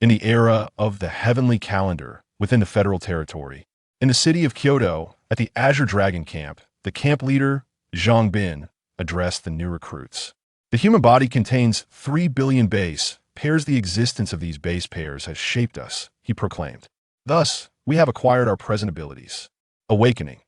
in the era of the heavenly calendar within the federal territory. In the city of Kyoto, at the Azure Dragon camp, the camp leader, Zhang Bin, addressed the new recruits. The human body contains 3 billion base pairs. The existence of these base pairs has shaped us, he proclaimed. Thus, we have acquired our present abilities. Awakening.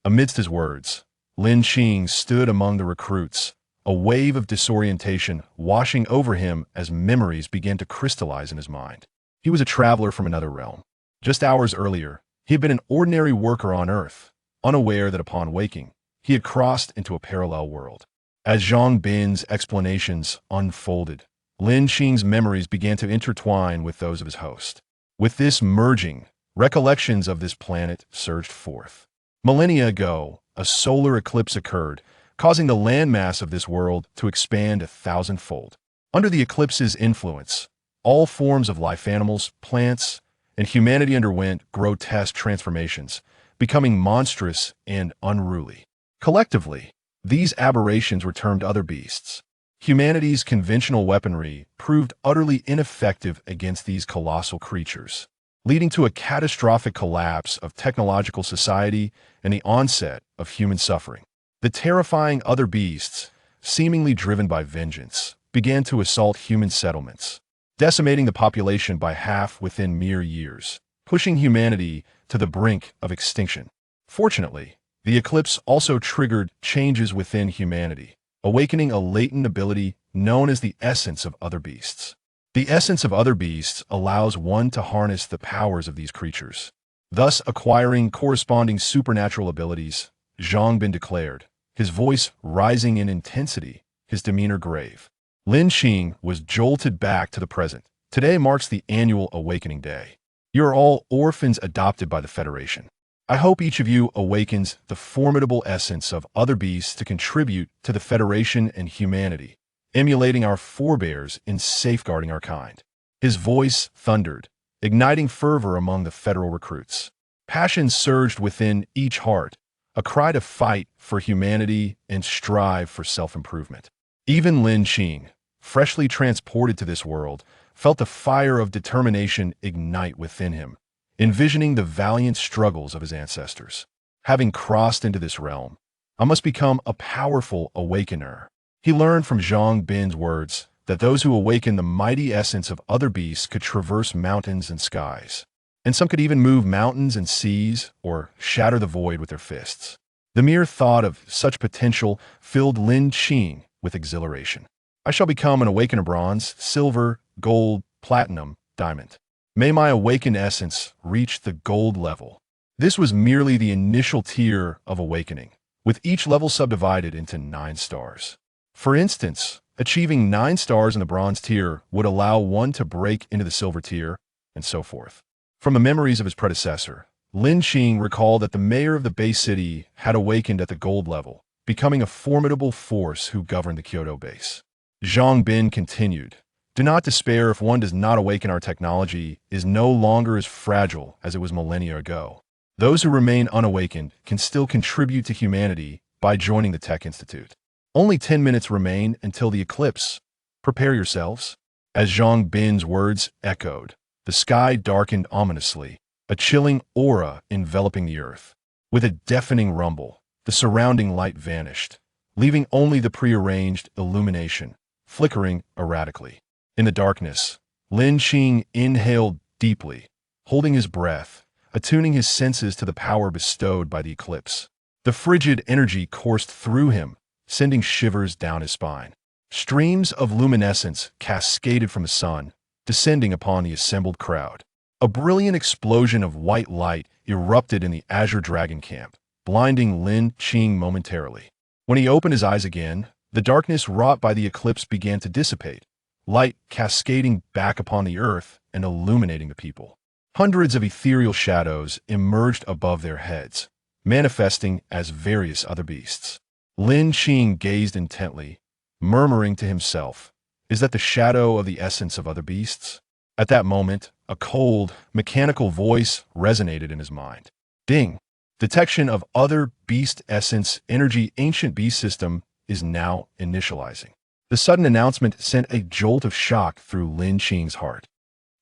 Amidst his words, Lin Qing stood among the recruits, a wave of disorientation washing over him as memories began to crystallize in his mind. He was a traveler from another realm. Just hours earlier, he had been an ordinary worker on Earth, unaware that upon waking, he had crossed into a parallel world. As Zhang Bin's explanations unfolded, Lin Qing's memories began to intertwine with those of his host. With this merging, recollections of this planet surged forth. Millennia ago, a solar eclipse occurred, causing the landmass of this world to expand 1,000-fold. Under the eclipse's influence, all forms of life, animals, plants, and humanity underwent grotesque transformations, becoming monstrous and unruly. Collectively, these aberrations were termed other beasts. Humanity's conventional weaponry proved utterly ineffective against these colossal creatures, leading to a catastrophic collapse of technological society and the onset of human suffering. The terrifying other beasts, seemingly driven by vengeance, began to assault human settlements, decimating the population by half within mere years, pushing humanity to the brink of extinction. Fortunately, the eclipse also triggered changes within humanity, awakening a latent ability known as the essence of other beasts. The essence of other beasts allows one to harness the powers of these creatures, thus acquiring corresponding supernatural abilities, Zhang Bin declared, his voice rising in intensity, his demeanor grave. Lin Qing was jolted back to the present. Today marks the annual Awakening Day. You are all orphans adopted by the Federation. I hope each of you awakens the formidable essence of other beasts to contribute to the Federation and humanity, emulating our forebears in safeguarding our kind. His voice thundered, igniting fervor among the federal recruits. Passion surged within each heart, a cry to fight for humanity and strive for self-improvement. Even Lin Qing, freshly transported to this world, felt the fire of determination ignite within him, envisioning the valiant struggles of his ancestors. Having crossed into this realm, I must become a powerful awakener. He learned from Zhang Bin's words that those who awaken the mighty essence of other beasts could traverse mountains and skies, and some could even move mountains and seas or shatter the void with their fists. The mere thought of such potential filled Lin Qing with exhilaration. I shall become an awakener: bronze, silver, gold, platinum, diamond. May my awakened essence reach the gold level. This was merely the initial tier of awakening, with each level subdivided into 9 stars. For instance, achieving 9 stars in the bronze tier would allow one to break into the silver tier, and so forth. From the memories of his predecessor, Lin Qing recalled that the mayor of the base city had awakened at the gold level, becoming a formidable force who governed the Kyoto base. Zhang Bin continued, "Do not despair. If one does not awaken, our technology is no longer as fragile as it was millennia ago. Those who remain unawakened can still contribute to humanity by joining the Tech Institute. Only 10 minutes remain until the eclipse. Prepare yourselves." As Zhang Bin's words echoed, the sky darkened ominously, a chilling aura enveloping the earth. With a deafening rumble, the surrounding light vanished, leaving only the prearranged illumination, flickering erratically. In the darkness, Lin Qing inhaled deeply, holding his breath, attuning his senses to the power bestowed by the eclipse. The frigid energy coursed through him, sending shivers down his spine. Streams of luminescence cascaded from the sun, descending upon the assembled crowd. A brilliant explosion of white light erupted in the Azure Dragon camp, blinding Lin Qing momentarily. When he opened his eyes again, the darkness wrought by the eclipse began to dissipate, light cascading back upon the earth and illuminating the people. Hundreds of ethereal shadows emerged above their heads, manifesting as various other beasts. Lin Qing gazed intently, murmuring to himself, "Is that the shadow of the essence of other beasts?" At that moment, a cold, mechanical voice resonated in his mind. Ding! Detection of other beast essence energy. Ancient beast system is now initializing. The sudden announcement sent a jolt of shock through Lin Qing's heart.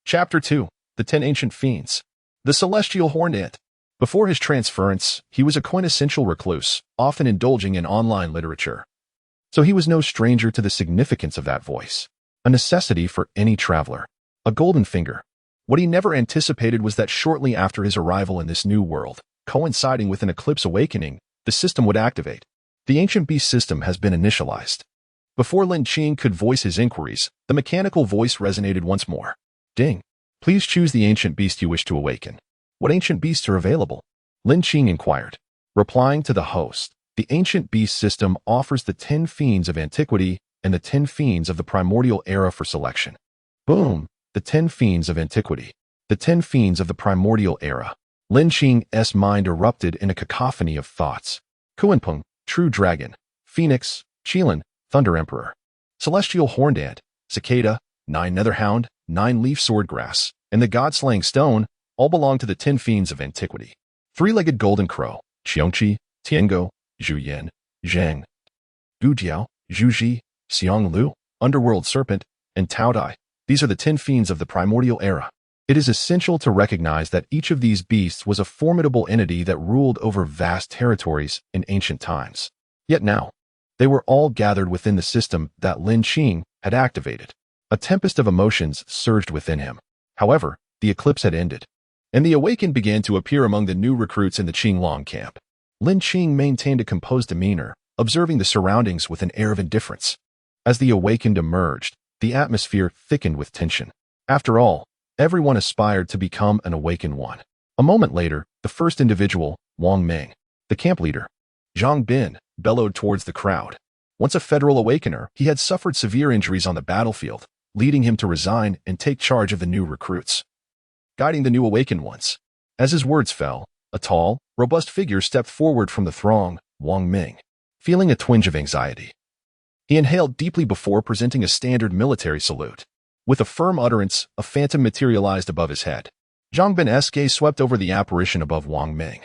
Chapter 2. The 10 Ancient Fiends. The Celestial Horned Ant. Before his transference, he was a quintessential recluse, often indulging in online literature. So he was no stranger to the significance of that voice, a necessity for any traveler. A golden finger. What he never anticipated was that shortly after his arrival in this new world, coinciding with an eclipse awakening, the system would activate. The ancient beast system has been initialized. Before Lin Qing could voice his inquiries, the mechanical voice resonated once more. Ding. Please choose the ancient beast you wish to awaken. What ancient beasts are available? Lin Qing inquired. Replying to the host, the ancient beast system offers the 10 fiends of antiquity and the 10 fiends of the primordial era for selection. Boom! The 10 fiends of antiquity. The 10 fiends of the primordial era. Lin Qing's mind erupted in a cacophony of thoughts. Kuanpeng, True Dragon. Phoenix, Qilin, Thunder Emperor. Celestial Horned Ant, Cicada, 9 Netherhound, 9-leaf Swordgrass, and the God-slaying Stone all belong to the 10 fiends of antiquity. 3-legged Golden Crow, Qiongqi, Tiango, Zhuyan, Zhang, Gujiao, Zhuji, Xianglu, Underworld Serpent, and Taodai. These are the 10 fiends of the primordial era. It is essential to recognize that each of these beasts was a formidable entity that ruled over vast territories in ancient times. Yet now, they were all gathered within the system that Lin Qing had activated. A tempest of emotions surged within him. However, the eclipse had ended, and the Awakened began to appear among the new recruits in the Qinglong camp. Lin Qing maintained a composed demeanor, observing the surroundings with an air of indifference. As the Awakened emerged, the atmosphere thickened with tension. After all, everyone aspired to become an Awakened one. A moment later, the first individual, Wang Ming, the camp leader, Zhang Bin, bellowed towards the crowd. Once a federal Awakener, he had suffered severe injuries on the battlefield, leading him to resign and take charge of the new recruits, guiding the new Awakened ones. As his words fell, a tall, robust figure stepped forward from the throng, Wang Ming, feeling a twinge of anxiety. He inhaled deeply before presenting a standard military salute. With a firm utterance, a phantom materialized above his head. Zhang Bin's gaze swept over the apparition above Wang Ming.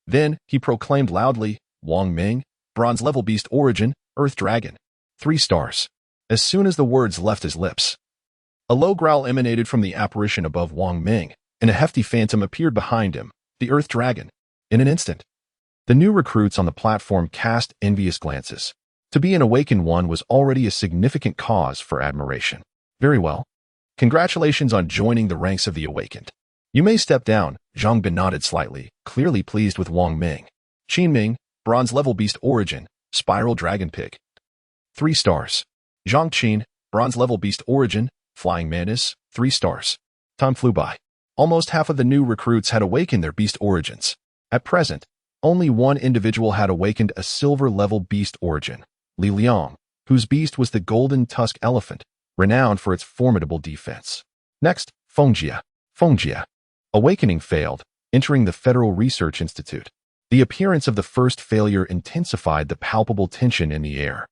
Then, he proclaimed loudly, Wang Ming, bronze-level beast origin, Earth Dragon. 3 stars. As soon as the words left his lips, a low growl emanated from the apparition above Wang Ming, and a hefty phantom appeared behind him, the Earth Dragon. In an instant, the new recruits on the platform cast envious glances. To be an Awakened one was already a significant cause for admiration. Very well. Congratulations on joining the ranks of the Awakened. You may step down. Zhang Bin nodded slightly, clearly pleased with Wang Ming. Qin Ming, bronze-level beast origin, spiral dragon pig. 3 stars. Zhang Qin, bronze-level beast origin, flying mantis, 3 stars. Time flew by. Almost half of the new recruits had awakened their beast origins. At present, only one individual had awakened a silver-level beast origin, Li Liang, whose beast was the golden tusk elephant, renowned for its formidable defense. Next, Fengjia. Fengjia. Awakening failed, entering the Federal Research Institute. The appearance of the first failure intensified the palpable tension in the air.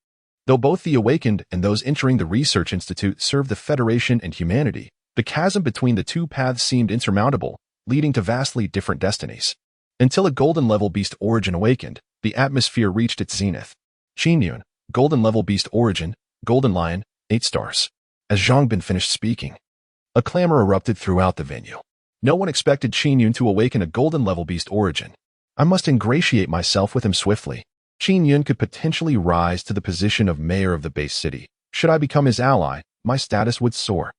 Though both the Awakened and those entering the Research Institute served the Federation and humanity, the chasm between the two paths seemed insurmountable, leading to vastly different destinies. Until a golden-level beast origin awakened, the atmosphere reached its zenith. Qinyun, golden-level beast origin, golden lion, 8 stars. As Zhang Bin finished speaking, a clamor erupted throughout the venue. No one expected Qinyun to awaken a golden-level beast origin. I must ingratiate myself with him swiftly. Qinyun could potentially rise to the position of mayor of the base city. Should I become his ally, my status would soar.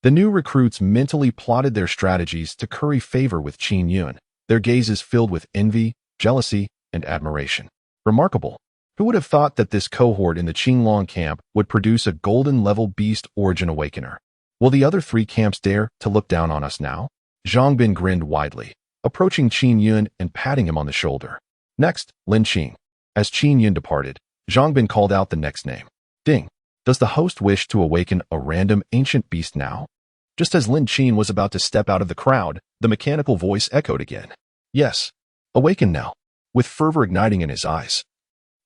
The new recruits mentally plotted their strategies to curry favor with Qinyun, their gazes filled with envy, jealousy, and admiration. Remarkable. Who would have thought that this cohort in the Qinglong camp would produce a golden-level beast origin awakener? Will the other 3 camps dare to look down on us now? Zhang Bin grinned widely, approaching Qinyun and patting him on the shoulder. Next, Lin Qing. As Qinyun departed, Zhang Bin called out the next name. Ding. Does the host wish to awaken a random ancient beast now? Just as Lin Qing was about to step out of the crowd, the mechanical voice echoed again. Yes. Awaken now. With fervor igniting in his eyes,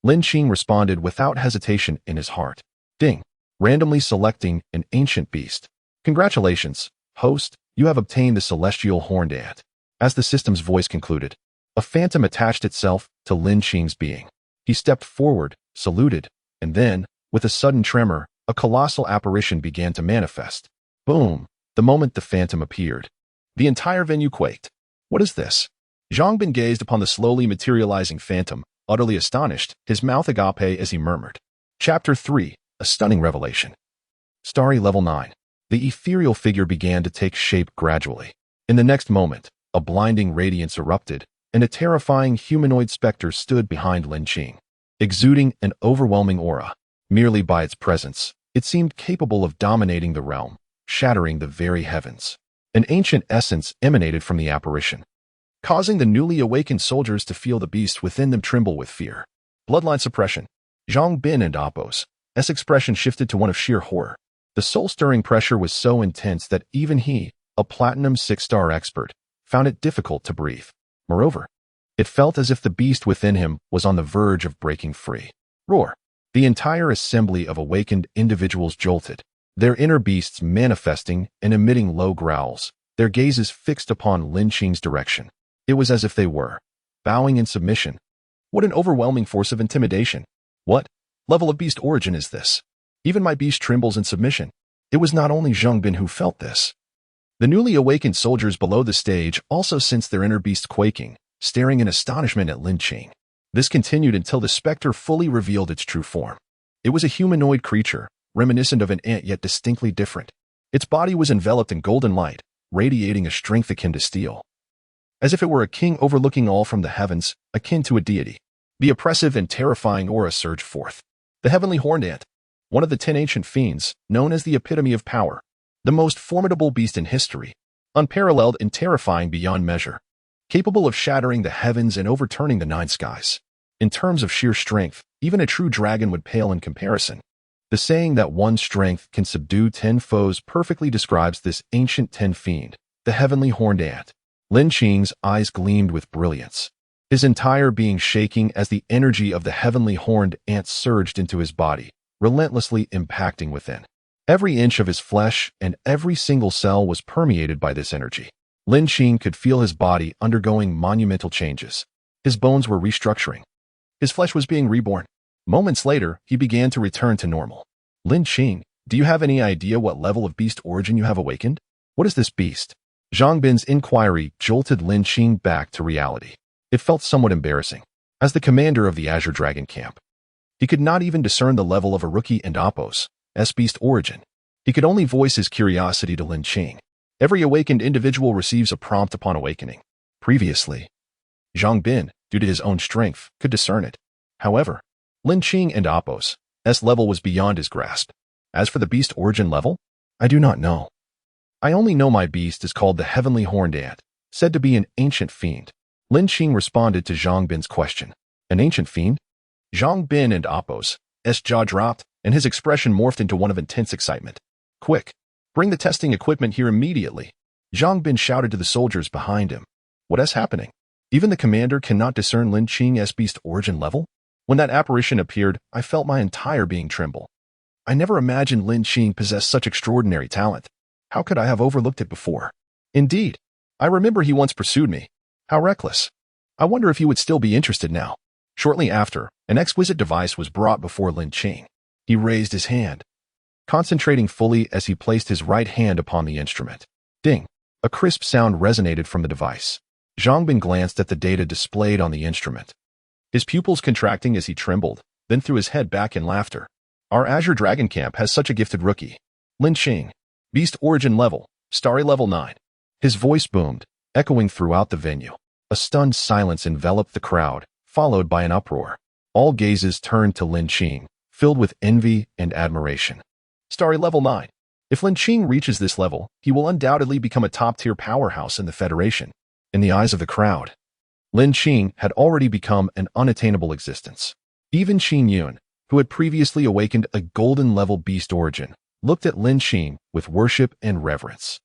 Lin Qing responded without hesitation in his heart. Ding. Randomly selecting an ancient beast. Congratulations, host, you have obtained the Celestial Horned Ant. As the system's voice concluded, a phantom attached itself to Lin Qing's being. He stepped forward, saluted, and then, with a sudden tremor, a colossal apparition began to manifest. Boom! The moment the phantom appeared, the entire venue quaked. What is this? Zhang Bin gazed upon the slowly materializing phantom, utterly astonished, his mouth agape as he murmured. Chapter 3. A stunning revelation. Starry Level 9. The ethereal figure began to take shape gradually. In the next moment, a blinding radiance erupted, and a terrifying humanoid specter stood behind Lin Qing. Exuding an overwhelming aura, merely by its presence, it seemed capable of dominating the realm, shattering the very heavens. An ancient essence emanated from the apparition, causing the newly awakened soldiers to feel the beast within them tremble with fear. Bloodline suppression. Zhang Bin and Appo's expression shifted to one of sheer horror. The soul-stirring pressure was so intense that even he, a platinum 6-star expert, found it difficult to breathe. Moreover, it felt as if the beast within him was on the verge of breaking free. Roar. The entire assembly of awakened individuals jolted, their inner beasts manifesting and emitting low growls, their gazes fixed upon Lin Qing's direction. It was as if they were bowing in submission. What an overwhelming force of intimidation. What level of beast origin is this? Even my beast trembles in submission. It was not only Zhang Bin who felt this. The newly awakened soldiers below the stage also sensed their inner beast quaking, staring in astonishment at Lin Qing. This continued until the specter fully revealed its true form. It was a humanoid creature, reminiscent of an ant yet distinctly different. Its body was enveloped in golden light, radiating a strength akin to steel. As if it were a king overlooking all from the heavens, akin to a deity. The oppressive and terrifying aura surged forth. The heavenly horned ant, one of the 10 ancient fiends, known as the epitome of power, the most formidable beast in history, unparalleled and terrifying beyond measure, capable of shattering the heavens and overturning the 9 skies. In terms of sheer strength, even a true dragon would pale in comparison. The saying that one's strength can subdue 10 foes perfectly describes this ancient 10 fiend, the heavenly horned ant. Lin Qing's eyes gleamed with brilliance, his entire being shaking as the energy of the heavenly horned ant surged into his body, relentlessly impacting within. Every inch of his flesh and every single cell was permeated by this energy. Lin Qing could feel his body undergoing monumental changes. His bones were restructuring. His flesh was being reborn. Moments later, he began to return to normal. Lin Qing, do you have any idea what level of beast origin you have awakened? What is this beast? Zhang Bin's inquiry jolted Lin Qing back to reality. It felt somewhat embarrassing. As the commander of the Azure Dragon camp, he could not even discern the level of a rookie and Appo's beast origin. He could only voice his curiosity to Lin Qing. Every awakened individual receives a prompt upon awakening. Previously, Zhang Bin, due to his own strength, could discern it. However, Lin Qing and Appo's level was beyond his grasp. As for the beast origin level, I do not know. I only know my beast is called the Heavenly Horned Ant, said to be an ancient fiend. Lin Qing responded to Zhang Bin's question. An ancient fiend? Zhang Bin and Appo's jaw dropped, and his expression morphed into one of intense excitement. Quick! Bring the testing equipment here immediately. Zhang Bin shouted to the soldiers behind him. What is happening? Even the commander cannot discern Lin Qing's beast origin level? When that apparition appeared, I felt my entire being tremble. I never imagined Lin Qing possessed such extraordinary talent. How could I have overlooked it before? Indeed, I remember he once pursued me. How reckless. I wonder if he would still be interested now. Shortly after, an exquisite device was brought before Lin Qing. He raised his hand, concentrating fully as he placed his right hand upon the instrument. Ding! A crisp sound resonated from the device. Zhang Bin glanced at the data displayed on the instrument, his pupils contracting as he trembled, then threw his head back in laughter. Our Azure Dragon Camp has such a gifted rookie. Lin Qing. Beast origin level, Starry Level 9. His voice boomed, echoing throughout the venue. A stunned silence enveloped the crowd, followed by an uproar. All gazes turned to Lin Qing, filled with envy and admiration. Starry Level 9. If Lin Qing reaches this level, he will undoubtedly become a top-tier powerhouse in the Federation. In the eyes of the crowd, Lin Qing had already become an unattainable existence. Even Qin Yun, who had previously awakened a golden-level beast origin, looked at Lin Qing with worship and reverence.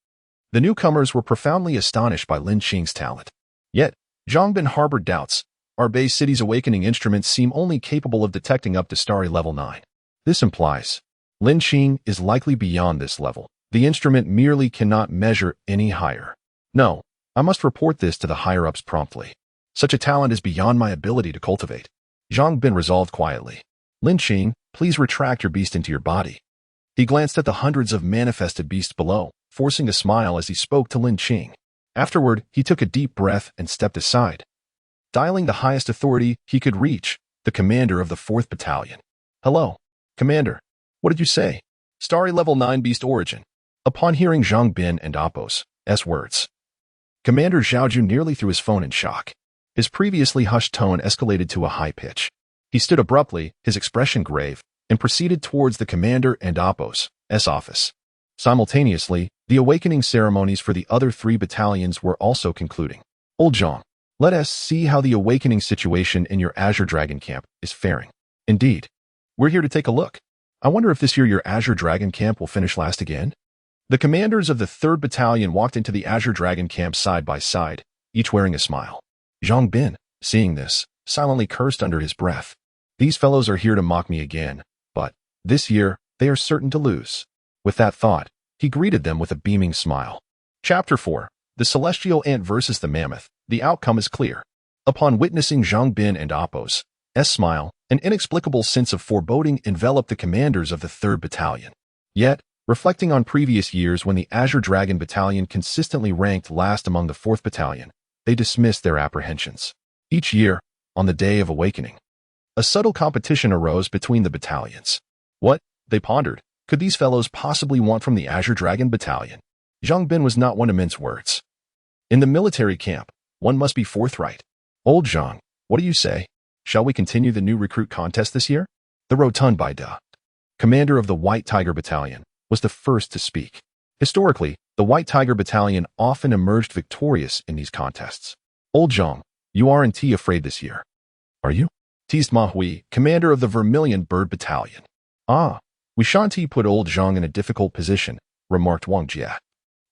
The newcomers were profoundly astonished by Lin Qing's talent. Yet, Zhang Bin harbored doubts. Our base city's awakening instruments seem only capable of detecting up to Starry Level 9. This implies Lin Qing is likely beyond this level. The instrument merely cannot measure any higher. No, I must report this to the higher-ups promptly. Such a talent is beyond my ability to cultivate. Zhang Bin resolved quietly. Lin Qing, please retract your beast into your body. He glanced at the hundreds of manifested beasts below, forcing a smile as he spoke to Lin Qing. Afterward, he took a deep breath and stepped aside, dialing the highest authority he could reach, the commander of the 4th Battalion. "Hello, Commander. What did you say?" "Starry Level 9 Beast Origin." Upon hearing Zhang Bin and Apos' words, Commander Zhaoju nearly threw his phone in shock. His previously hushed tone escalated to a high pitch. He stood abruptly, his expression grave, and proceeded towards the Commander and Apos' office. Simultaneously, the awakening ceremonies for the other 3 battalions were also concluding. "Old Zhang, let us see how the awakening situation in your Azure Dragon camp is faring." "Indeed. We're here to take a look. I wonder if this year your Azure Dragon camp will finish last again?" The commanders of the 3rd Battalion walked into the Azure Dragon camp side by side, each wearing a smile. Zhang Bin, seeing this, silently cursed under his breath. "These fellows are here to mock me again, but this year they are certain to lose." With that thought, he greeted them with a beaming smile. Chapter 4. The Celestial Ant versus the Mammoth. The outcome is clear. Upon witnessing Zhang Bin and Apos' smile, an inexplicable sense of foreboding enveloped the commanders of the 3rd Battalion. Yet, reflecting on previous years when the Azure Dragon Battalion consistently ranked last among the 4th Battalion, they dismissed their apprehensions. Each year, on the day of awakening, a subtle competition arose between the battalions. What, they pondered, could these fellows possibly want from the Azure Dragon Battalion? Zhang Bin was not one to mince words. In the military camp, one must be forthright. "Old Zhang, what do you say? Shall we continue the new recruit contest this year?" The rotund Baida, commander of the White Tiger Battalion, was the first to speak. Historically, the White Tiger Battalion often emerged victorious in these contests. "Old Zhang, you aren't afraid this year, are you?" teased Ma Hui, commander of the Vermilion Bird Battalion. "Ah, we shan't put old Zhang in a difficult position," remarked Wang Jie,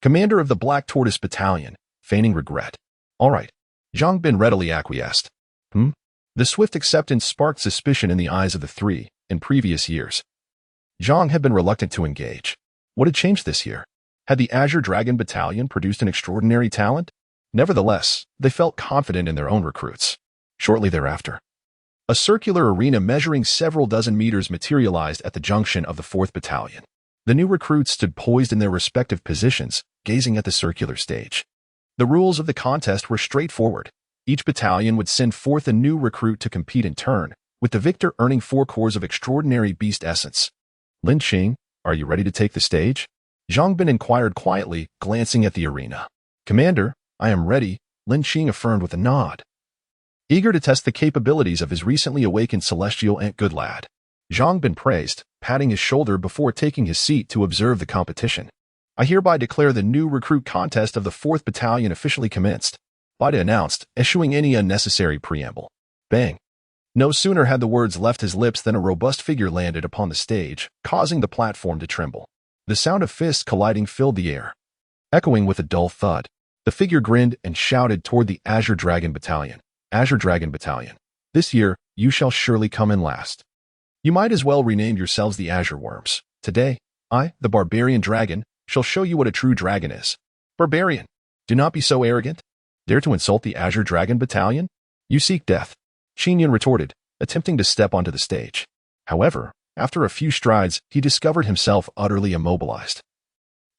commander of the Black Tortoise Battalion, feigning regret. "All right." Zhang Bin readily acquiesced. The swift acceptance sparked suspicion in the eyes of the 3. In previous years, Zhang had been reluctant to engage. What had changed this year? Had the Azure Dragon Battalion produced an extraordinary talent? Nevertheless, they felt confident in their own recruits. Shortly thereafter, a circular arena measuring several dozen meters materialized at the junction of the 4th Battalion. The new recruits stood poised in their respective positions, gazing at the circular stage. The rules of the contest were straightforward. Each battalion would send forth a new recruit to compete in turn, with the victor earning 4 cores of extraordinary beast essence. "Lin Qing, are you ready to take the stage?" Zhang Bin inquired quietly, glancing at the arena. "Commander, I am ready," Lin Qing affirmed with a nod. Eager to test the capabilities of his recently awakened celestial ant good lad, Zhang Bin praised, patting his shoulder before taking his seat to observe the competition. "I hereby declare the new recruit contest of the 4th Battalion officially commenced," Baida announced, eschewing any unnecessary preamble. Bang! No sooner had the words left his lips than a robust figure landed upon the stage, causing the platform to tremble. The sound of fists colliding filled the air. Echoing with a dull thud, the figure grinned and shouted toward the Azure Dragon Battalion. "Azure Dragon Battalion, this year you shall surely come in last. You might as well rename yourselves the Azure Worms. Today, I, the Barbarian Dragon, shall show you what a true dragon is." "Barbarian, do not be so arrogant. Dare to insult the Azure Dragon Battalion? You seek death," Qingyun retorted, attempting to step onto the stage. However, after a few strides, he discovered himself utterly immobilized.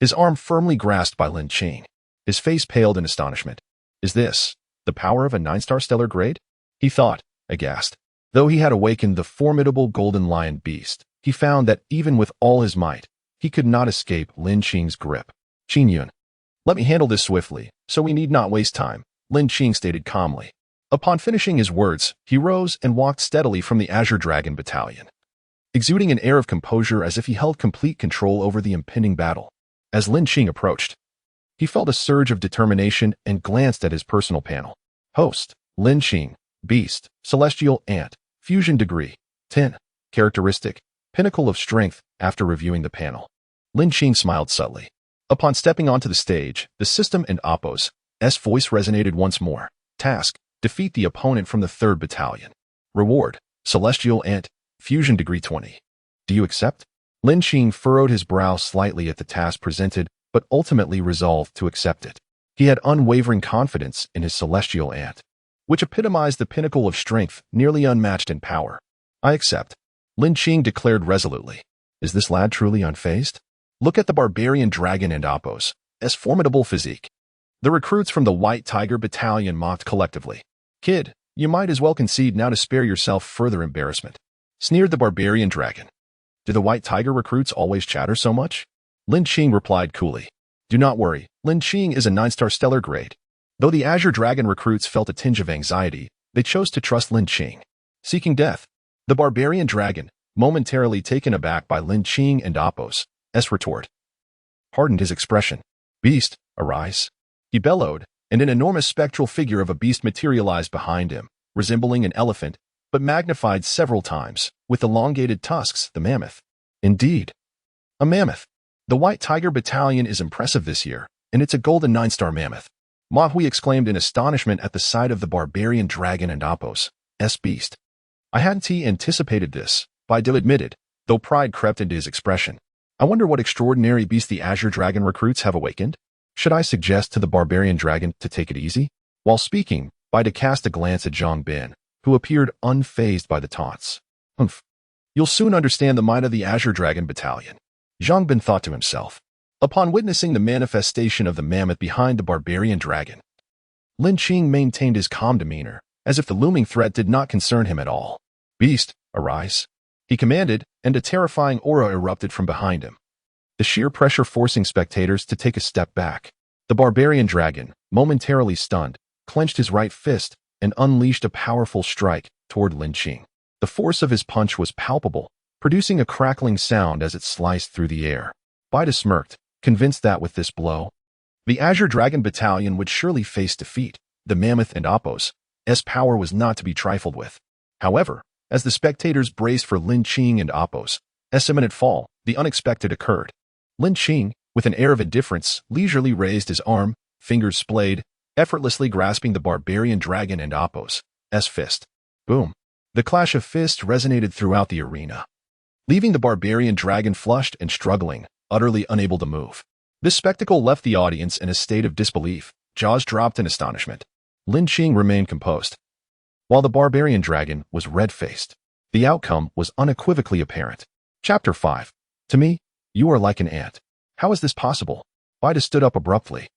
His arm firmly grasped by Lin Qing. His face paled in astonishment. "Is this the power of a 9-star stellar grade?" he thought, aghast. Though he had awakened the formidable golden lion beast, he found that even with all his might, he could not escape Lin Qing's grip. "Qingyun, let me handle this swiftly, so we need not waste time," Lin Qing stated calmly. Upon finishing his words, he rose and walked steadily from the Azure Dragon Battalion, exuding an air of composure as if he held complete control over the impending battle. As Lin Qing approached, he felt a surge of determination and glanced at his personal panel. Host, Lin Qing, Beast, Celestial Ant, Fusion Degree, 10, Characteristic, Pinnacle of Strength. After reviewing the panel, Lin Qing smiled subtly. Upon stepping onto the stage, the system and Apos' voice resonated once more. Task, defeat the opponent from the 3rd Battalion. Reward, Celestial Ant, Fusion Degree 20. Do you accept? Lin Qing furrowed his brow slightly at the task presented, but ultimately resolved to accept it. He had unwavering confidence in his Celestial Ant, which epitomized the pinnacle of strength, nearly unmatched in power. "I accept," Lin Qing declared resolutely. "Is this lad truly unfazed?" Look at the barbarian dragon and Apos, as formidable physique. The recruits from the White Tiger Battalion mocked collectively. Kid, you might as well concede now to spare yourself further embarrassment, sneered the barbarian dragon. Do the White Tiger recruits always chatter so much? Lin Qing replied coolly. Do not worry, Lin Qing is a 9-star stellar grade. Though the Azure Dragon recruits felt a tinge of anxiety, they chose to trust Lin Qing. Seeking death, the barbarian dragon, momentarily taken aback by Lin Qing and Apos' retort, hardened his expression. Beast, arise. He bellowed, and an enormous spectral figure of a beast materialized behind him, resembling an elephant, but magnified several times, with elongated tusks, the mammoth. Indeed, a mammoth. The White Tiger Battalion is impressive this year, and it's a golden 9-star mammoth. Ma Hui exclaimed in astonishment at the sight of the barbarian dragon and Apos' beast. I hadn't anticipated this, Baidu admitted, though pride crept into his expression. I wonder what extraordinary beast the Azure Dragon recruits have awakened? Should I suggest to the barbarian dragon to take it easy? While speaking, Baidu cast a glance at Zhang Bin, who appeared unfazed by the taunts. Humph. You'll soon understand the might of the Azure Dragon Battalion, Zhang Bin thought to himself. Upon witnessing the manifestation of the mammoth behind the barbarian dragon, Lin Qing maintained his calm demeanor, as if the looming threat did not concern him at all. Beast, arise. He commanded, and a terrifying aura erupted from behind him, the sheer pressure forcing spectators to take a step back. The barbarian dragon, momentarily stunned, clenched his right fist and unleashed a powerful strike toward Lin Qing. The force of his punch was palpable, producing a crackling sound as it sliced through the air. Baidu smirked, convinced that with this blow, the Azure Dragon Battalion would surely face defeat. The mammoth and Apos' power was not to be trifled with. However, as the spectators braced for Lin Qing and Apos' imminent fall, the unexpected occurred. Lin Qing, with an air of indifference, leisurely raised his arm, fingers splayed, effortlessly grasping the barbarian dragon and Apos' fist. Boom. The clash of fists resonated throughout the arena, leaving the barbarian dragon flushed and struggling, utterly unable to move. This spectacle left the audience in a state of disbelief, jaws dropped in astonishment. Lin Qing remained composed, while the barbarian dragon was red-faced. The outcome was unequivocally apparent. Chapter 5. To me, you are like an ant. How is this possible? Baidu stood up abruptly,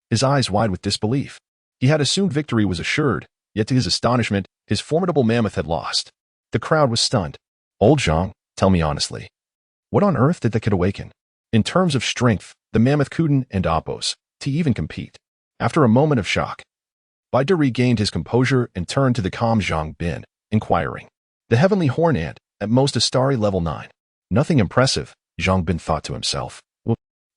his eyes wide with disbelief. He had assumed victory was assured, yet to his astonishment, his formidable mammoth had lost. The crowd was stunned. Old Zhang, tell me honestly, what on earth did the kid awaken? In terms of strength, the mammoth couldn't and Apos to even compete. After a moment of shock, Baidu regained his composure and turned to the calm Zhang Bin, inquiring. The heavenly horn ant, at most a starry level 9. Nothing impressive, Zhang Bin thought to himself,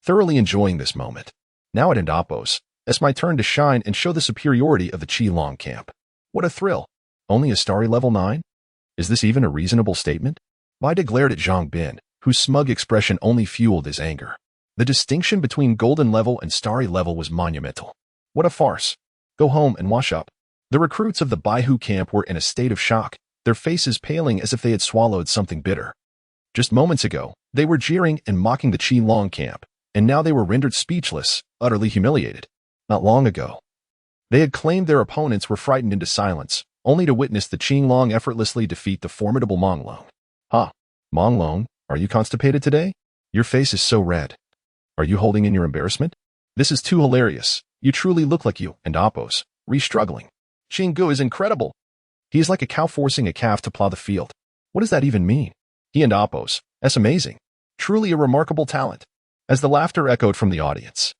thoroughly enjoying this moment. Now at Apos, it's my turn to shine and show the superiority of the Qilong camp. What a thrill! Only a starry level 9? Is this even a reasonable statement? Baidu glared at Zhang Bin, whose smug expression only fueled his anger. The distinction between golden level and starry level was monumental. What a farce. Go home and wash up. The recruits of the Baihu camp were in a state of shock, their faces paling as if they had swallowed something bitter. Just moments ago, they were jeering and mocking the Qilong camp, and now they were rendered speechless, utterly humiliated. Not long ago, they had claimed their opponents were frightened into silence, only to witness the Qilong effortlessly defeat the formidable Monglong. Ha! Monglong, are you constipated today? Your face is so red. Are you holding in your embarrassment? This is too hilarious. You truly look like you and Apos, re-struggling. Qinggu is incredible. He is like a cow forcing a calf to plow the field. What does that even mean? He and Apos, that's amazing. Truly a remarkable talent. As the laughter echoed from the audience,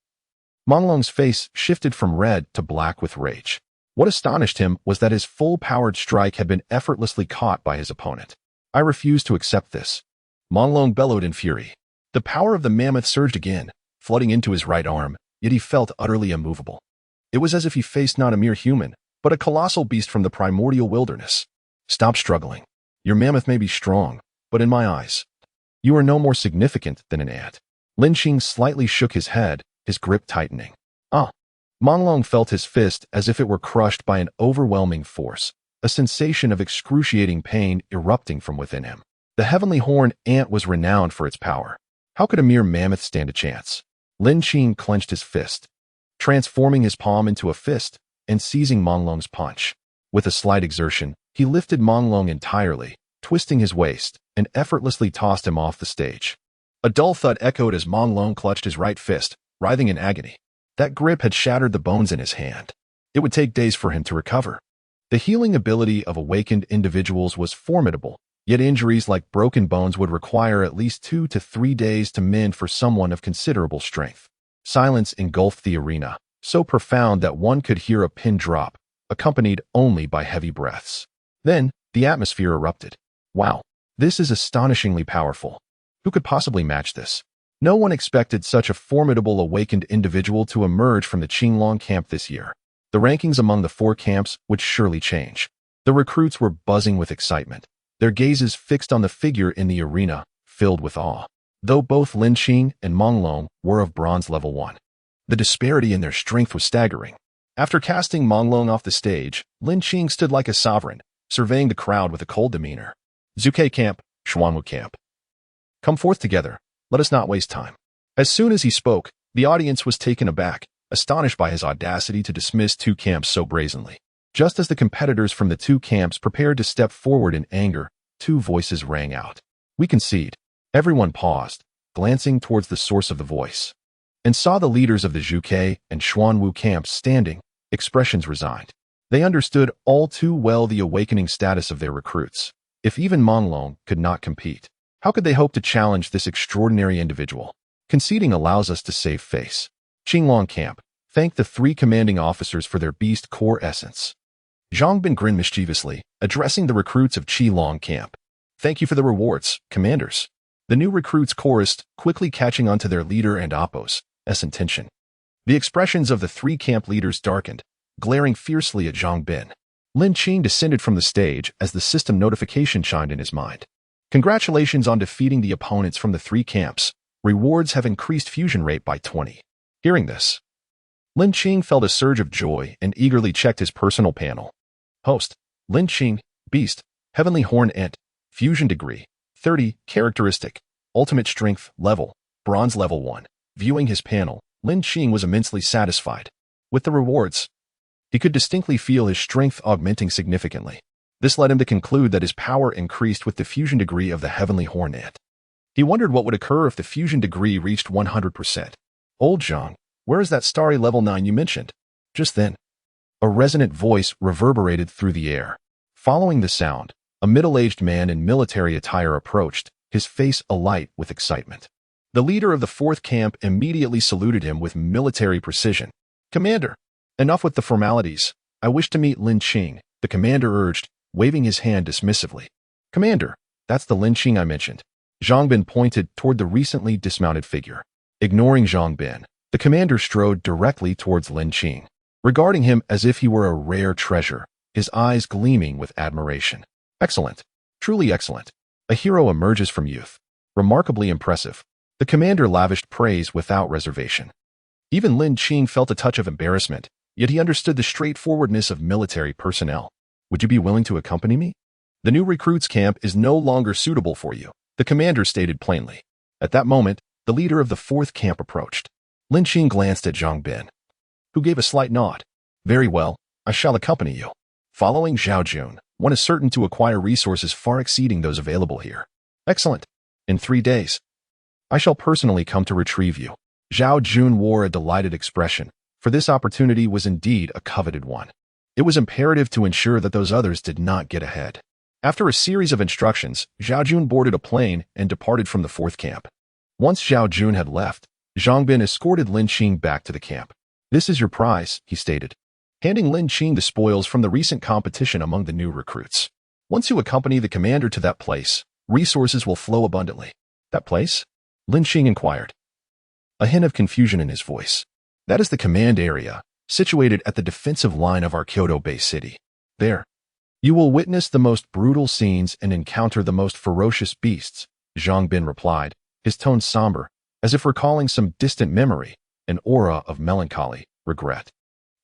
Monglong's face shifted from red to black with rage. What astonished him was that his full-powered strike had been effortlessly caught by his opponent. I refuse to accept this. Monglong bellowed in fury. The power of the mammoth surged again, flooding into his right arm, yet he felt utterly immovable. It was as if he faced not a mere human, but a colossal beast from the primordial wilderness. Stop struggling. Your mammoth may be strong, but in my eyes, you are no more significant than an ant. Lin Qing slightly shook his head, his grip tightening. Monglong felt his fist as if it were crushed by an overwhelming force, a sensation of excruciating pain erupting from within him. The heavenly horn ant was renowned for its power. How could a mere mammoth stand a chance? Lin Qing clenched his fist, transforming his palm into a fist and seizing Monglong's punch. With a slight exertion, he lifted Monglong entirely, twisting his waist, and effortlessly tossed him off the stage. A dull thud echoed as Mong Long clutched his right fist, writhing in agony. That grip had shattered the bones in his hand. It would take days for him to recover. The healing ability of awakened individuals was formidable, yet injuries like broken bones would require at least 2 to 3 days to mend for someone of considerable strength. Silence engulfed the arena, so profound that one could hear a pin drop, accompanied only by heavy breaths. Then, the atmosphere erupted. Wow, this is astonishingly powerful. Who could possibly match this? No one expected such a formidable awakened individual to emerge from the Qinglong camp this year. The rankings among the 4 camps would surely change. The recruits were buzzing with excitement, their gazes fixed on the figure in the arena, filled with awe. Though both Lin Qing and Mong Long were of bronze level 1. The disparity in their strength was staggering. After casting Mong Long off the stage, Lin Qing stood like a sovereign, surveying the crowd with a cold demeanor. Zuke camp, Xuanwu camp. Come forth together, let us not waste time. As soon as he spoke, the audience was taken aback, astonished by his audacity to dismiss 2 camps so brazenly. Just as the competitors from the 2 camps prepared to step forward in anger, 2 voices rang out. We concede. Everyone paused, glancing towards the source of the voice, and saw the leaders of the Zhuke and Xuanwu camps standing, expressions resigned. They understood all too well the awakening status of their recruits. If even Mong Long could not compete, how could they hope to challenge this extraordinary individual? Conceding allows us to save face. Qinglong camp thanked the 3 commanding officers for their beast core essence. Zhang Bin grinned mischievously, addressing the recruits of Qilong camp. Thank you for the rewards, commanders. The new recruits chorused, quickly catching on to their leader and Appo's intention. The expressions of the 3 camp leaders darkened, glaring fiercely at Zhang Bin. Lin Qing descended from the stage as the system notification chimed in his mind. Congratulations on defeating the opponents from the 3 camps. Rewards have increased fusion rate by 20. Hearing this, Lin Qing felt a surge of joy and eagerly checked his personal panel. Host, Lin Qing, Beast, Heavenly Horn Ent, Fusion Degree, 30, Characteristic, Ultimate Strength, Level, Bronze Level 1. Viewing his panel, Lin Qing was immensely satisfied. With the rewards, he could distinctly feel his strength augmenting significantly. This led him to conclude that his power increased with the fusion degree of the Heavenly Horn Ent. He wondered what would occur if the fusion degree reached 100%. Old Zhang, where is that starry level 9 you mentioned? Just then, a resonant voice reverberated through the air. Following the sound, a middle-aged man in military attire approached, his face alight with excitement. The leader of the 4th camp immediately saluted him with military precision. Commander, enough with the formalities. I wish to meet Lin Qing, the commander urged, waving his hand dismissively. Commander, that's the Lin Qing I mentioned. Zhang Bin pointed toward the recently dismounted figure. Ignoring Zhang Bin, the commander strode directly towards Lin Qing, regarding him as if he were a rare treasure, his eyes gleaming with admiration. Excellent. Truly excellent. A hero emerges from youth. Remarkably impressive. The commander lavished praise without reservation. Even Lin Qing felt a touch of embarrassment, yet he understood the straightforwardness of military personnel. Would you be willing to accompany me? The new recruits camp is no longer suitable for you, the commander stated plainly. At that moment, the leader of the 4th camp approached. Lin Qing glanced at Zhang Bin, who gave a slight nod. Very well, I shall accompany you. Following Zhao Jun, one is certain to acquire resources far exceeding those available here. Excellent. In 3 days, I shall personally come to retrieve you. Zhao Jun wore a delighted expression, for this opportunity was indeed a coveted one. It was imperative to ensure that those others did not get ahead. After a series of instructions, Zhao Jun boarded a plane and departed from the 4th camp. Once Zhao Jun had left, Zhang Bin escorted Lin Qing back to the camp. This is your prize, he stated, handing Lin Qing the spoils from the recent competition among the new recruits. Once you accompany the commander to that place, resources will flow abundantly. That place? Lin Qing inquired, a hint of confusion in his voice. That is the command area, situated at the defensive line of our Kyoto-based city. There, you will witness the most brutal scenes and encounter the most ferocious beasts, Zhang Bin replied, his tone somber, as if recalling some distant memory, an aura of melancholy, regret,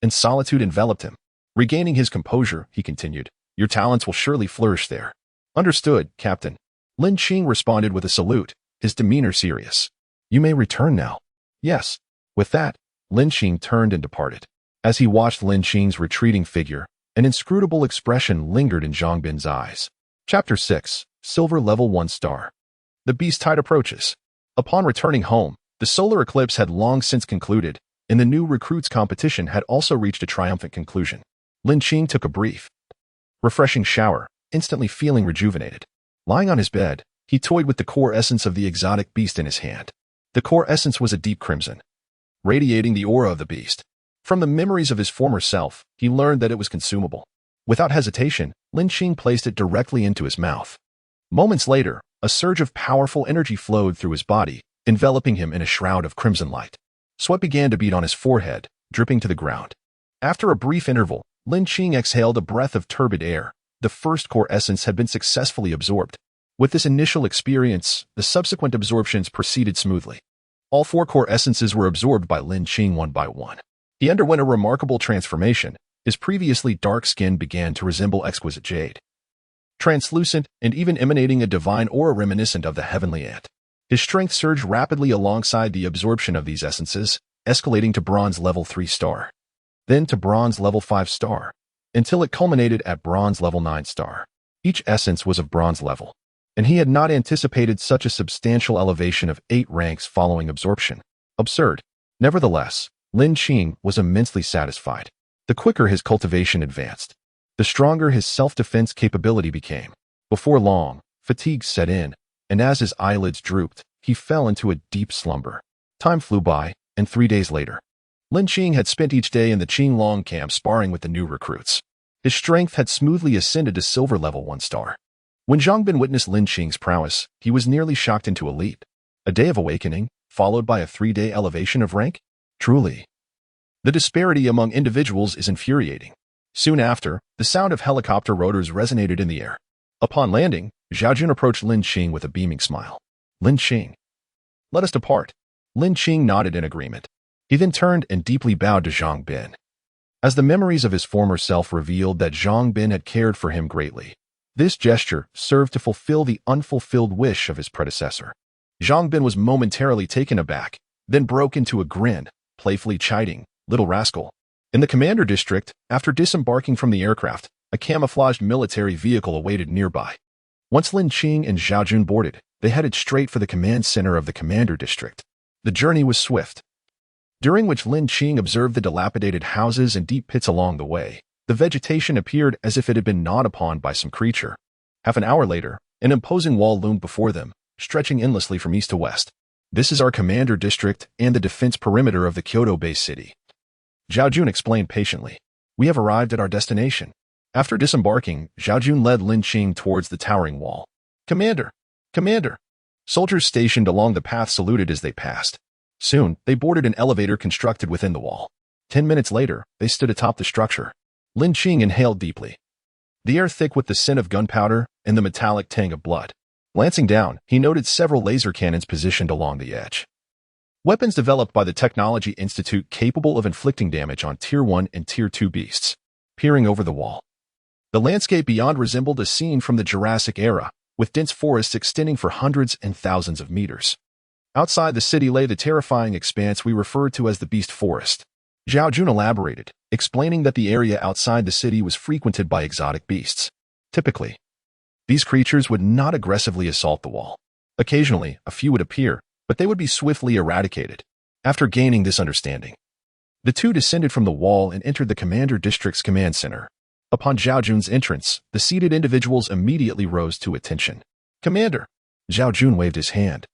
and solitude enveloped him. Regaining his composure, he continued, your talents will surely flourish there. Understood, Captain. Lin Qing responded with a salute, his demeanor serious. You may return now. Yes. With that, Lin Qing turned and departed. As he watched Lin Qing's retreating figure, an inscrutable expression lingered in Zhang Bin's eyes. Chapter 6, Silver Level 1 Star. The beast tide approaches. Upon returning home, the solar eclipse had long since concluded, and the new recruits competition had also reached a triumphant conclusion. Lin Qing took a brief, refreshing shower, instantly feeling rejuvenated. Lying on his bed, he toyed with the core essence of the exotic beast in his hand. The core essence was a deep crimson, radiating the aura of the beast. From the memories of his former self, he learned that it was consumable. Without hesitation, Lin Qing placed it directly into his mouth. Moments later, a surge of powerful energy flowed through his body, enveloping him in a shroud of crimson light. Sweat began to bead on his forehead, dripping to the ground. After a brief interval, Lin Qing exhaled a breath of turbid air. The first core essence had been successfully absorbed. With this initial experience, the subsequent absorptions proceeded smoothly. All 4 core essences were absorbed by Lin Qing one by one. He underwent a remarkable transformation. His previously dark skin began to resemble exquisite jade, translucent and even emanating a divine aura reminiscent of the heavenly ant. His strength surged rapidly alongside the absorption of these essences, escalating to bronze level 3 star, then to bronze level 5 star, until it culminated at bronze level 9 star. Each essence was of bronze level, and he had not anticipated such a substantial elevation of 8 ranks following absorption. Absurd. Nevertheless, Lin Qing was immensely satisfied. The quicker his cultivation advanced, the stronger his self-defense capability became. Before long, fatigue set in, and as his eyelids drooped, he fell into a deep slumber. Time flew by, and 3 days later, Lin Qing had spent each day in the Qinglong camp sparring with the new recruits. His strength had smoothly ascended to silver level 1 star. When Zhang Bin witnessed Lin Qing's prowess, he was nearly shocked into a leap. A day of awakening, followed by a 3-day elevation of rank? Truly, the disparity among individuals is infuriating. Soon after, the sound of helicopter rotors resonated in the air. Upon landing, Zhao Jun approached Lin Qing with a beaming smile. Lin Qing, let us depart. Lin Qing nodded in agreement. He then turned and deeply bowed to Zhang Bin. As the memories of his former self revealed that Zhang Bin had cared for him greatly, this gesture served to fulfill the unfulfilled wish of his predecessor. Zhang Bin was momentarily taken aback, then broke into a grin, playfully chiding, "Little rascal." In the commander district, after disembarking from the aircraft, a camouflaged military vehicle awaited nearby. Once Lin Qing and Zhao Jun boarded, they headed straight for the command center of the commander district. The journey was swift, during which Lin Qing observed the dilapidated houses and deep pits along the way. The vegetation appeared as if it had been gnawed upon by some creature. Half an hour later, an imposing wall loomed before them, stretching endlessly from east to west. This is our commander district and the defense perimeter of the Kyoto-based city, Zhao Jun explained patiently. We have arrived at our destination. After disembarking, Zhao Jun led Lin Qing towards the towering wall. Commander! Commander! Soldiers stationed along the path saluted as they passed. Soon, they boarded an elevator constructed within the wall. 10 minutes later, they stood atop the structure. Lin Qing inhaled deeply, the air thick with the scent of gunpowder and the metallic tang of blood. Glancing down, he noted several laser cannons positioned along the edge. Weapons developed by the Technology Institute capable of inflicting damage on Tier 1 and Tier 2 beasts. Peering over the wall, the landscape beyond resembled a scene from the Jurassic era, with dense forests extending for hundreds and thousands of meters. Outside the city lay the terrifying expanse we referred to as the Beast Forest. Zhao Jun elaborated, explaining that the area outside the city was frequented by exotic beasts. Typically, these creatures would not aggressively assault the wall. Occasionally, a few would appear, but they would be swiftly eradicated. After gaining this understanding, the two descended from the wall and entered the Commander District's command center. Upon Zhao Jun's entrance, the seated individuals immediately rose to attention. Commander! Zhao Jun waved his hand,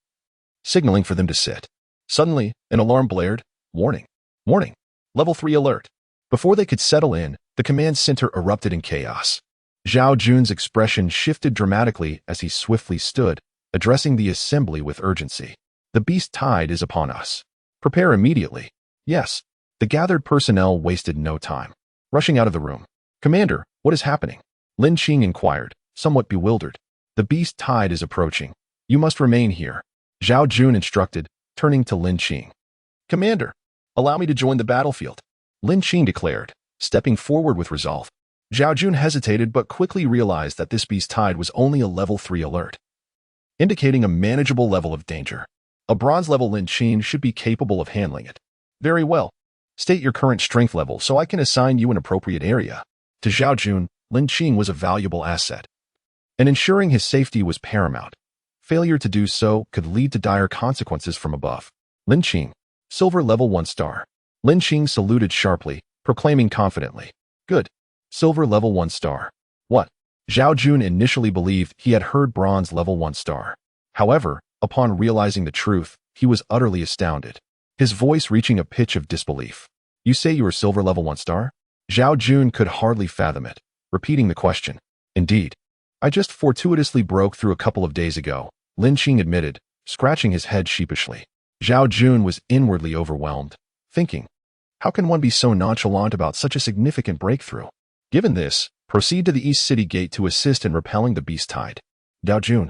signaling for them to sit. Suddenly, an alarm blared. Warning! Warning! Level 3 alert! Before they could settle in, the command center erupted in chaos. Zhao Jun's expression shifted dramatically as he swiftly stood, addressing the assembly with urgency. The beast tide is upon us. Prepare immediately. Yes. The gathered personnel wasted no time, rushing out of the room. Commander, what is happening? Lin Qing inquired, somewhat bewildered. The beast tide is approaching. You must remain here, Zhao Jun instructed, turning to Lin Qing. Commander, allow me to join the battlefield, Lin Qing declared, stepping forward with resolve. Zhao Jun hesitated but quickly realized that this beast tide was only a level 3 alert, indicating a manageable level of danger. A bronze-level Lin Qing should be capable of handling it. Very well. State your current strength level so I can assign you an appropriate area. To Zhao Jun, Lin Qing was a valuable asset, and ensuring his safety was paramount. Failure to do so could lead to dire consequences from above. Lin Qing, silver level 1 star. Lin Qing saluted sharply, proclaiming confidently, "Good. Silver level 1 star." What? Zhao Jun initially believed he had heard bronze level 1 star. However, upon realizing the truth, he was utterly astounded, his voice reaching a pitch of disbelief. "You say you are silver level 1 star?" Zhao Jun could hardly fathom it, repeating the question. "Indeed. I just fortuitously broke through a couple of days ago," Lin Qing admitted, scratching his head sheepishly. Zhao Jun was inwardly overwhelmed, thinking, how can one be so nonchalant about such a significant breakthrough? Given this, proceed to the East City Gate to assist in repelling the beast tide. Zhao Jun,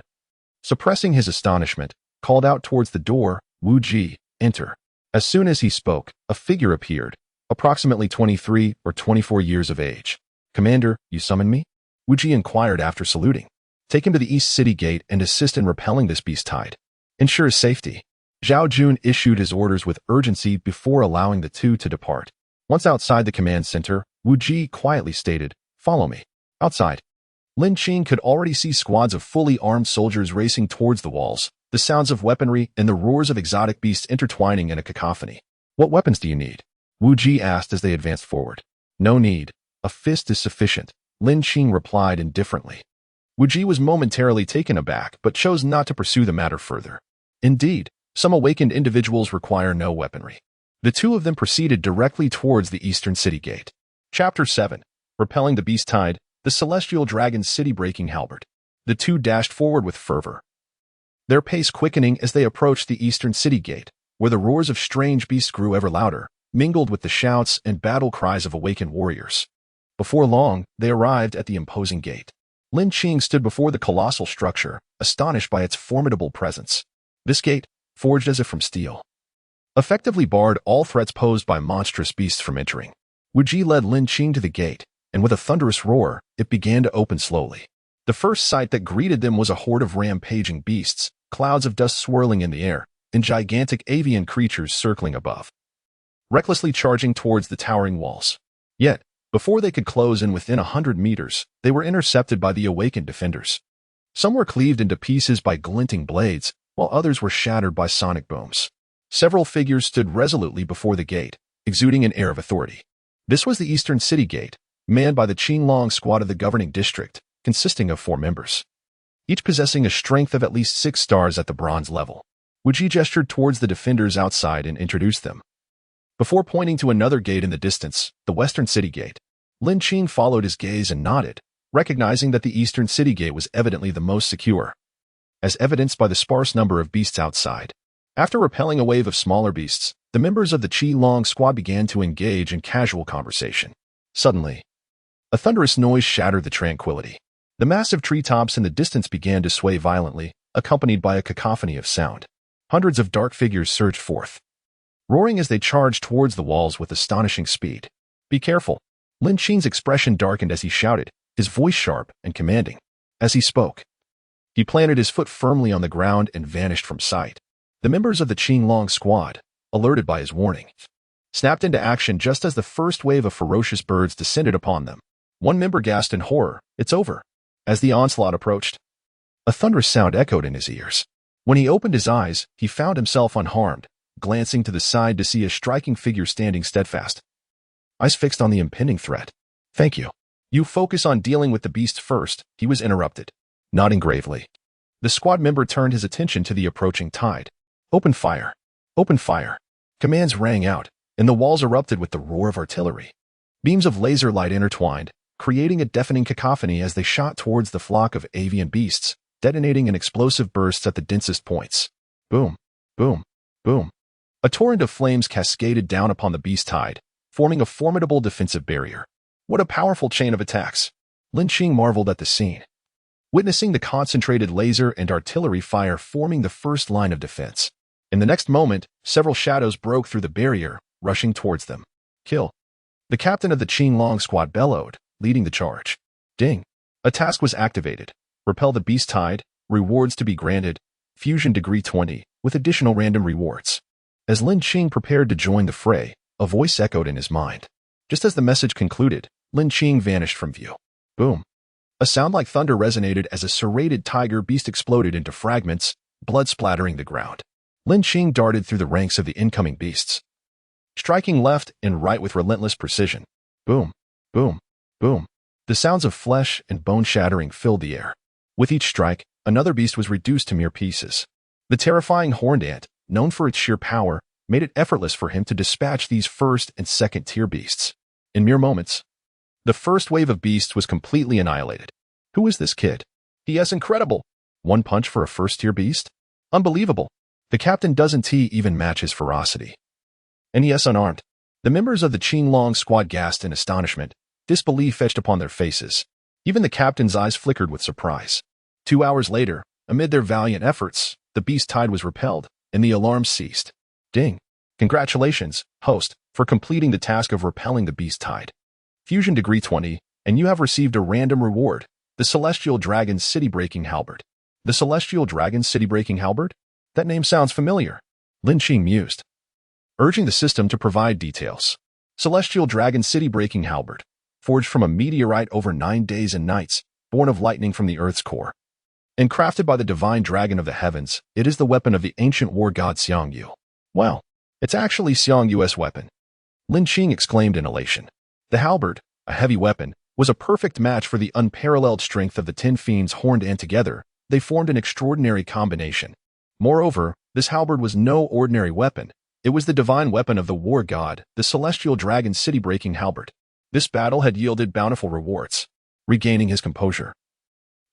suppressing his astonishment, called out towards the door, "Wu Ji, enter." As soon as he spoke, a figure appeared, approximately 23 or 24 years of age. "Commander, you summon me?" Wu Ji inquired after saluting. "Take him to the East City Gate and assist in repelling this beast tide. Ensure his safety." Zhao Jun issued his orders with urgency before allowing the two to depart. Once outside the command center, Wu Ji quietly stated, "Follow me." Outside, Lin Qing could already see squads of fully armed soldiers racing towards the walls, the sounds of weaponry and the roars of exotic beasts intertwining in a cacophony. "What weapons do you need?" Wu Ji asked as they advanced forward. "No need. A fist is sufficient," Lin Qing replied indifferently. Wu Ji was momentarily taken aback but chose not to pursue the matter further. Indeed, some awakened individuals require no weaponry. The two of them proceeded directly towards the Eastern City Gate. Chapter 7. Repelling the Beast Tide, the Celestial Dragon's City-Breaking Halberd. The two dashed forward with fervor, their pace quickening as they approached the Eastern City Gate, where the roars of strange beasts grew ever louder, mingled with the shouts and battle cries of awakened warriors. Before long, they arrived at the imposing gate. Lin Qing stood before the colossal structure, astonished by its formidable presence. This gate, forged as if from steel, effectively barred all threats posed by monstrous beasts from entering. Wu Ji led Lin Qing to the gate, and with a thunderous roar, it began to open slowly. The first sight that greeted them was a horde of rampaging beasts, clouds of dust swirling in the air, and gigantic avian creatures circling above, recklessly charging towards the towering walls. Yet, before they could close in within 100 meters, they were intercepted by the awakened defenders. Some were cleaved into pieces by glinting blades, while others were shattered by sonic booms. Several figures stood resolutely before the gate, exuding an air of authority. This was the Eastern City Gate, manned by the Qinglong squad of the governing district, consisting of 4 members, each possessing a strength of at least 6 stars at the bronze level. Wu Ji gestured towards the defenders outside and introduced them. Before pointing to another gate in the distance, the Western City Gate, Lin Qing followed his gaze and nodded, recognizing that the Eastern City Gate was evidently the most secure, as evidenced by the sparse number of beasts outside. After repelling a wave of smaller beasts, the members of the Qinglong squad began to engage in casual conversation. Suddenly, a thunderous noise shattered the tranquility. The massive treetops in the distance began to sway violently, accompanied by a cacophony of sound. Hundreds of dark figures surged forth, roaring as they charged towards the walls with astonishing speed. "Be careful." Lin Qing's expression darkened as he shouted, his voice sharp and commanding. As he spoke, he planted his foot firmly on the ground and vanished from sight. The members of the Qinglong squad, alerted by his warning, snapped into action just as the first wave of ferocious birds descended upon them. One member gasped in horror, "It's over." As the onslaught approached, a thunderous sound echoed in his ears. When he opened his eyes, he found himself unharmed, glancing to the side to see a striking figure standing steadfast, eyes fixed on the impending threat. "Thank you. You focus on dealing with the beast first," he was interrupted. Nodding gravely, the squad member turned his attention to the approaching tide. "Open fire! Open fire!" Commands rang out, and the walls erupted with the roar of artillery. Beams of laser light intertwined, creating a deafening cacophony as they shot towards the flock of avian beasts, detonating in explosive bursts at the densest points. Boom, boom, boom. A torrent of flames cascaded down upon the beast tide, forming a formidable defensive barrier. What a powerful chain of attacks! Lin Qing marveled at the scene, witnessing the concentrated laser and artillery fire forming the first line of defense. In the next moment, several shadows broke through the barrier, rushing towards them. "Kill!" The captain of the Qinglong squad bellowed, leading the charge. Ding! A task was activated. Repel the beast tide, rewards to be granted, fusion degree 20, with additional random rewards. As Lin Qing prepared to join the fray, a voice echoed in his mind. Just as the message concluded, Lin Qing vanished from view. Boom! A sound like thunder resonated as a serrated tiger beast exploded into fragments, blood splattering the ground. Lin Qing darted through the ranks of the incoming beasts, striking left and right with relentless precision. Boom, boom, boom. The sounds of flesh and bone shattering filled the air. With each strike, another beast was reduced to mere pieces. The terrifying horned ant, known for its sheer power, made it effortless for him to dispatch these first and second-tier beasts. In mere moments, the first wave of beasts was completely annihilated. Who is this kid? He is incredible. One punch for a first-tier beast? Unbelievable. The captain doesn't even match his ferocity. And yes, unarmed. The members of the Qinglong squad gasped in astonishment, disbelief etched upon their faces. Even the captain's eyes flickered with surprise. 2 hours later, amid their valiant efforts, the beast tide was repelled, and the alarms ceased. Ding! Congratulations, host, for completing the task of repelling the beast tide. Fusion degree 20, and you have received a random reward, the Celestial Dragon's City-Breaking Halberd. The Celestial Dragon's City-Breaking Halberd? That name sounds familiar. Lin Qing mused, urging the system to provide details. Celestial Dragon's City-Breaking Halberd, forged from a meteorite over 9 days and nights, born of lightning from the Earth's core. And crafted by the divine dragon of the heavens, it is the weapon of the ancient war god Xiangyu. Wow, it's actually Xiangyu's weapon. Lin Qing exclaimed in elation. The halberd, a heavy weapon, was a perfect match for the unparalleled strength of the 10 fiends horned and together, they formed an extraordinary combination. Moreover, this halberd was no ordinary weapon. It was the divine weapon of the war god, the Celestial Dragon's City-Breaking Halberd. This battle had yielded bountiful rewards. Regaining his composure,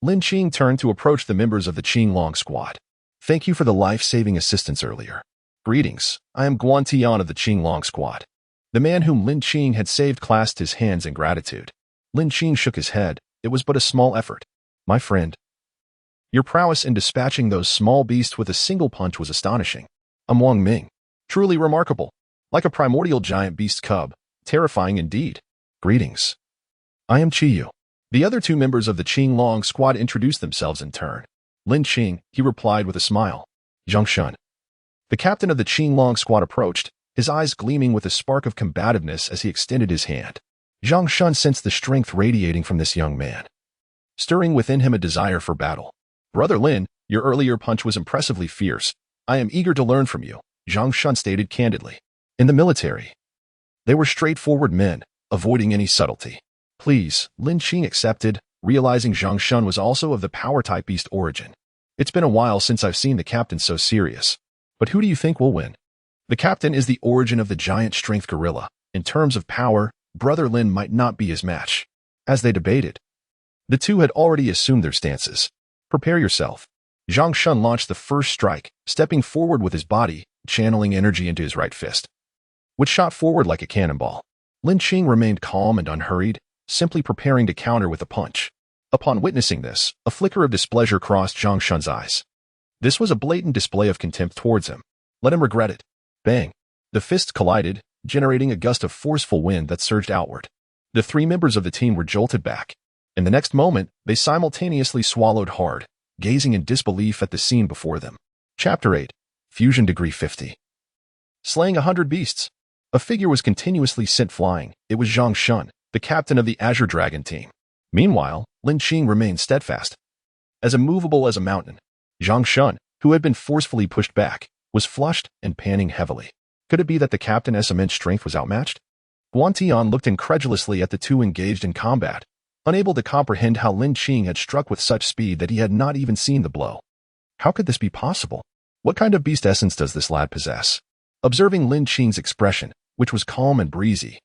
Lin Qing turned to approach the members of the Qinglong squad. Thank you for the life-saving assistance earlier. Greetings, I am Guan Tian of the Qinglong squad. The man whom Lin Qing had saved clasped his hands in gratitude. Lin Qing shook his head. It was but a small effort. My friend, your prowess in dispatching those small beasts with a single punch was astonishing. I'm Wang Ming. Truly remarkable. Like a primordial giant beast cub. Terrifying indeed. Greetings. I am Qiyu. The other 2 members of the Qinglong squad introduced themselves in turn. Lin Qing, he replied with a smile. Zhangshun. The captain of the Qinglong squad approached, his eyes gleaming with a spark of combativeness as he extended his hand. Zhang Shun sensed the strength radiating from this young man, stirring within him a desire for battle. Brother Lin, your earlier punch was impressively fierce. I am eager to learn from you, Zhang Shun stated candidly. In the military, they were straightforward men, avoiding any subtlety. Please, Lin Qing accepted, realizing Zhang Shun was also of the power-type beast origin. It's been a while since I've seen the captain so serious. But who do you think will win? The captain is the origin of the giant strength gorilla. In terms of power, Brother Lin might not be his match. As they debated, the 2 had already assumed their stances. Prepare yourself. Zhang Shun launched the first strike, stepping forward with his body, channeling energy into his right fist, which shot forward like a cannonball. Lin Qing remained calm and unhurried, simply preparing to counter with a punch. Upon witnessing this, a flicker of displeasure crossed Zhang Shun's eyes. This was a blatant display of contempt towards him. Let him regret it. Bang! The fists collided, generating a gust of forceful wind that surged outward. The 3 members of the team were jolted back. In the next moment, they simultaneously swallowed hard, gazing in disbelief at the scene before them. Chapter 8. Fusion Degree 50. Slaying 100 beasts. A figure was continuously sent flying. It was Zhang Shun, the captain of the Azure Dragon team. Meanwhile, Lin Qing remained steadfast, as immovable as a mountain. Zhang Shun, who had been forcefully pushed back, was flushed and panting heavily. Could it be that the captain's immense strength was outmatched? Guan Tian looked incredulously at the 2 engaged in combat, unable to comprehend how Lin Qing had struck with such speed that he had not even seen the blow. How could this be possible? What kind of beast essence does this lad possess? Observing Lin Qing's expression, which was calm and breezy,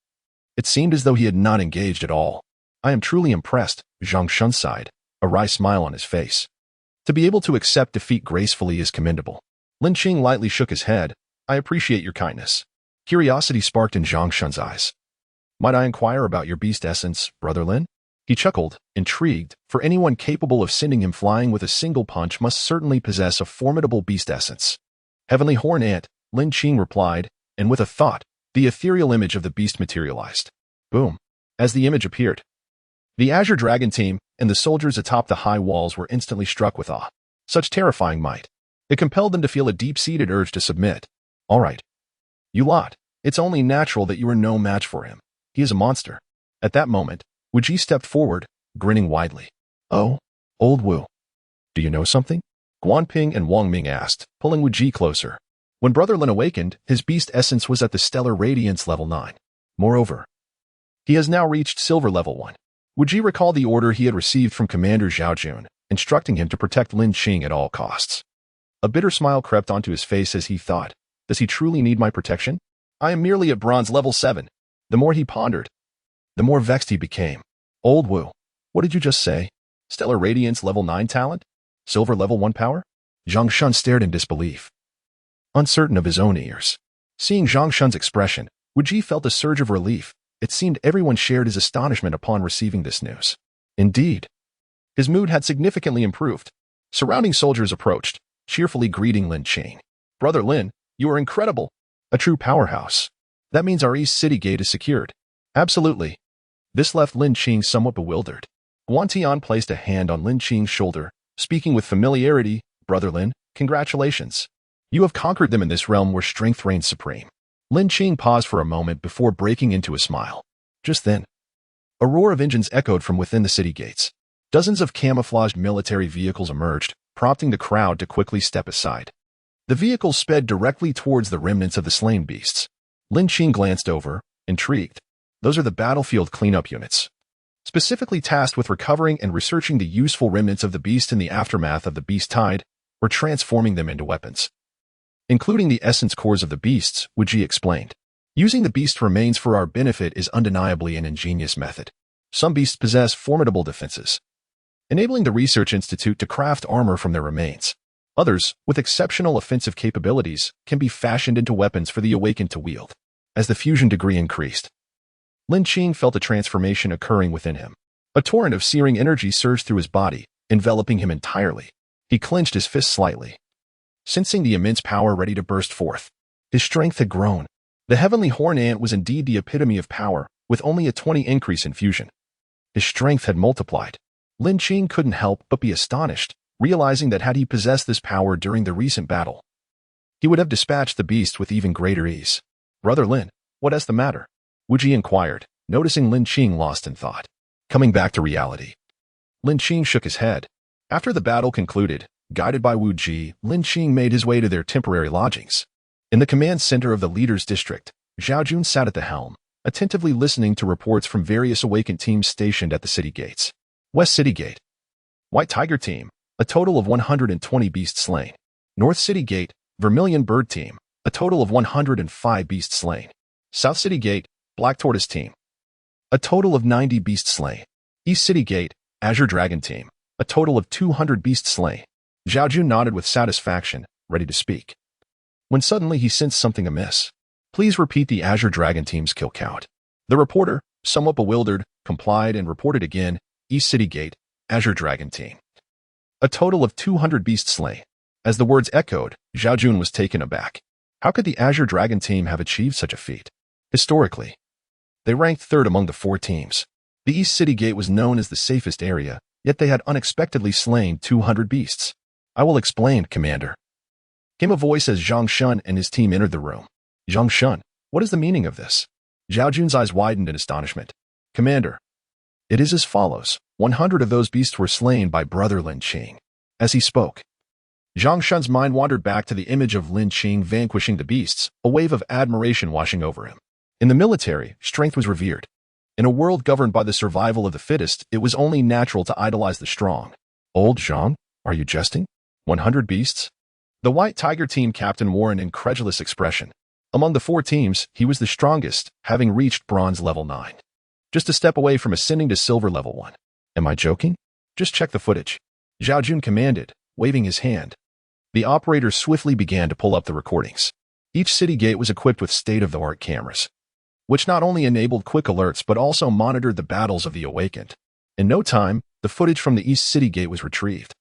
it seemed as though he had not engaged at all. I am truly impressed, Zhang Shun sighed, a wry smile on his face. To be able to accept defeat gracefully is commendable. Lin Qing lightly shook his head. I appreciate your kindness. Curiosity sparked in Zhang Shun's eyes. Might I inquire about your beast essence, Brother Lin? He chuckled, intrigued, for anyone capable of sending him flying with a single punch must certainly possess a formidable beast essence. Heavenly Horn Ant, Lin Qing replied, and with a thought, the ethereal image of the beast materialized. Boom. As the image appeared, the Azure Dragon team and the soldiers atop the high walls were instantly struck with awe. Such terrifying might. It compelled them to feel a deep-seated urge to submit. All right. You lot, it's only natural that you are no match for him. He is a monster. At that moment, Wuji stepped forward, grinning widely. Oh, old Wu. Do you know something? Guanping and Wang Ming asked, pulling Wu Ji closer. When Brother Lin awakened, his beast essence was at the Stellar Radiance level 9. Moreover, he has now reached Silver level 1. Wu Ji recalled the order he had received from Commander Zhao Jun, instructing him to protect Lin Qing at all costs. A bitter smile crept onto his face as he thought, does he truly need my protection? I am merely at bronze level 7. The more he pondered, the more vexed he became. Old Wu, what did you just say? Stellar Radiance level 9 talent? Silver level 1 power? Zhang Shun stared in disbelief, uncertain of his own ears. Seeing Zhang Shun's expression, Wu Ji felt a surge of relief. It seemed everyone shared his astonishment upon receiving this news. Indeed, his mood had significantly improved. Surrounding soldiers approached, cheerfully greeting Lin Qing. Brother Lin, you are incredible. A true powerhouse. That means our East City gate is secured. Absolutely. This left Lin Qing somewhat bewildered. Guan Tian placed a hand on Lin Qing's shoulder, speaking with familiarity. Brother Lin, congratulations. You have conquered them in this realm where strength reigns supreme. Lin Qing paused for a moment before breaking into a smile. Just then, a roar of engines echoed from within the city gates. Dozens of camouflaged military vehicles emerged, prompting the crowd to quickly step aside. The vehicles sped directly towards the remnants of the slain beasts. Lin Qing glanced over, intrigued. Those are the battlefield cleanup units, specifically tasked with recovering and researching the useful remnants of the beast in the aftermath of the beast tide, or transforming them into weapons. Including the essence cores of the beasts, Wu Ji explained. Using the beast remains for our benefit is undeniably an ingenious method. Some beasts possess formidable defenses, enabling the Research Institute to craft armor from their remains. Others, with exceptional offensive capabilities, can be fashioned into weapons for the Awakened to wield. As the fusion degree increased, Lin Qing felt a transformation occurring within him. A torrent of searing energy surged through his body, enveloping him entirely. He clenched his fist slightly, sensing the immense power ready to burst forth. His strength had grown. The heavenly horn ant was indeed the epitome of power, with only a 20 increase in fusion. His strength had multiplied. Lin Qing couldn't help but be astonished, realizing that had he possessed this power during the recent battle, he would have dispatched the beast with even greater ease. Brother Lin, what is the matter? Wu Ji inquired, noticing Lin Qing lost in thought. Coming back to reality, Lin Qing shook his head. After the battle concluded, guided by Wu Ji, Lin Qing made his way to their temporary lodgings. In the command center of the leader's district, Zhao Jun sat at the helm, attentively listening to reports from various Awakened teams stationed at the city gates. West City Gate, White Tiger Team, a total of 120 beasts slain. North City Gate, Vermilion Bird Team, a total of 105 beasts slain. South City Gate, Black Tortoise Team, a total of 90 beasts slain. East City Gate, Azure Dragon Team, a total of 200 beasts slain. Zhao Jun nodded with satisfaction, ready to speak, when suddenly he sensed something amiss. Please repeat the Azure Dragon Team's kill count. The reporter, somewhat bewildered, complied and reported again. East City Gate, Azure Dragon Team, a total of 200 beasts slain. As the words echoed, Zhao Jun was taken aback. How could the Azure Dragon Team have achieved such a feat? Historically, they ranked third among the 4 teams. The East City Gate was known as the safest area, yet they had unexpectedly slain 200 beasts. I will explain, Commander, came a voice as Zhang Shun and his team entered the room. Zhang Shun, what is the meaning of this? Zhao Jun's eyes widened in astonishment. Commander, it is as follows. 100 of those beasts were slain by Brother Lin Qing. As he spoke, Zhang Shun's mind wandered back to the image of Lin Qing vanquishing the beasts, a wave of admiration washing over him. In the military, strength was revered. In a world governed by the survival of the fittest, it was only natural to idolize the strong. Old Zhang, are you jesting? 100 beasts? The White Tiger Team captain wore an incredulous expression. Among the 4 teams, he was the strongest, having reached bronze level 9. Just a step away from ascending to silver level 1. Am I joking? Just check the footage. Zhao Jun commanded, waving his hand. The operator swiftly began to pull up the recordings. Each city gate was equipped with state-of-the-art cameras, which not only enabled quick alerts but also monitored the battles of the Awakened. In no time, the footage from the East City Gate was retrieved.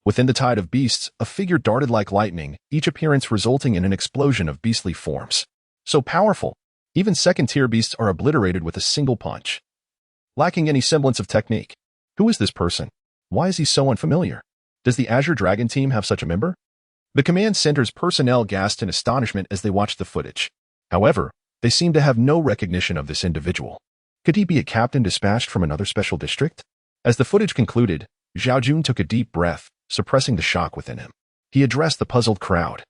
Within the tide of beasts, a figure darted like lightning, each appearance resulting in an explosion of beastly forms. So powerful, even second-tier beasts are obliterated with a single punch, lacking any semblance of technique. Who is this person? Why is he so unfamiliar? Does the Azure Dragon Team have such a member? The command center's personnel gasped in astonishment as they watched the footage. However, they seemed to have no recognition of this individual. Could he be a captain dispatched from another special district? As the footage concluded, Zhao Jun took a deep breath, suppressing the shock within him. He addressed the puzzled crowd.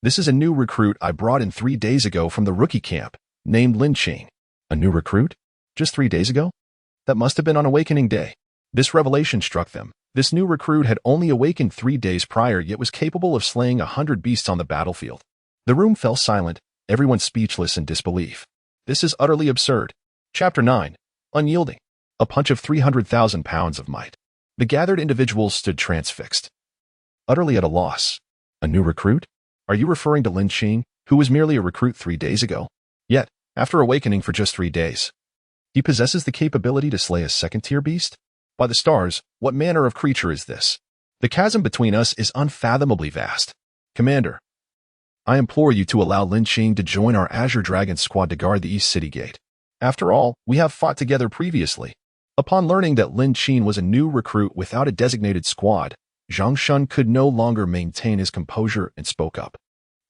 This is a new recruit I brought in 3 days ago from the rookie camp, named Lin Qing. A new recruit? Just 3 days ago? That must have been on Awakening Day. This revelation struck them. This new recruit had only awakened 3 days prior, yet was capable of slaying 100 beasts on the battlefield. The room fell silent, everyone speechless in disbelief. This is utterly absurd. Chapter 9. Unyielding. A punch of 300,000 pounds of might. The gathered individuals stood transfixed, utterly at a loss. A new recruit? Are you referring to Lin Qing, who was merely a recruit 3 days ago? Yet, after awakening for just 3 days, he possesses the capability to slay a second-tier beast? By the stars, what manner of creature is this? The chasm between us is unfathomably vast. Commander, I implore you to allow Lin Qing to join our Azure Dragon squad to guard the East City Gate. After all, we have fought together previously. Upon learning that Lin Qing was a new recruit without a designated squad, Zhang Shun could no longer maintain his composure and spoke up.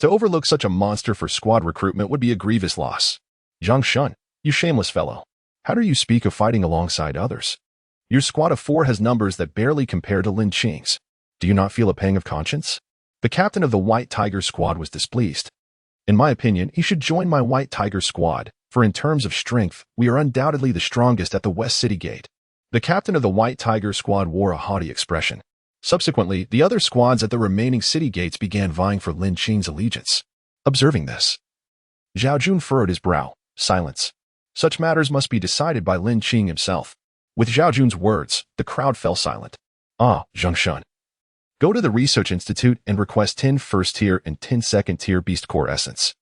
To overlook such a monster for squad recruitment would be a grievous loss. Zhang Shun, you shameless fellow. How dare you speak of fighting alongside others? Your squad of 4 has numbers that barely compare to Lin Qing's. Do you not feel a pang of conscience? The captain of the White Tiger squad was displeased. In my opinion, he should join my White Tiger squad, for in terms of strength, we are undoubtedly the strongest at the West City Gate. The captain of the White Tiger squad wore a haughty expression. Subsequently, the other squads at the remaining city gates began vying for Lin Qing's allegiance. Observing this, Zhao Jun furrowed his brow. Silence. Such matters must be decided by Lin Qing himself. With Zhao Jun's words, the crowd fell silent. Zhang Shun. Go to the Research Institute and request 10 first-tier and 10 second-tier beast core essence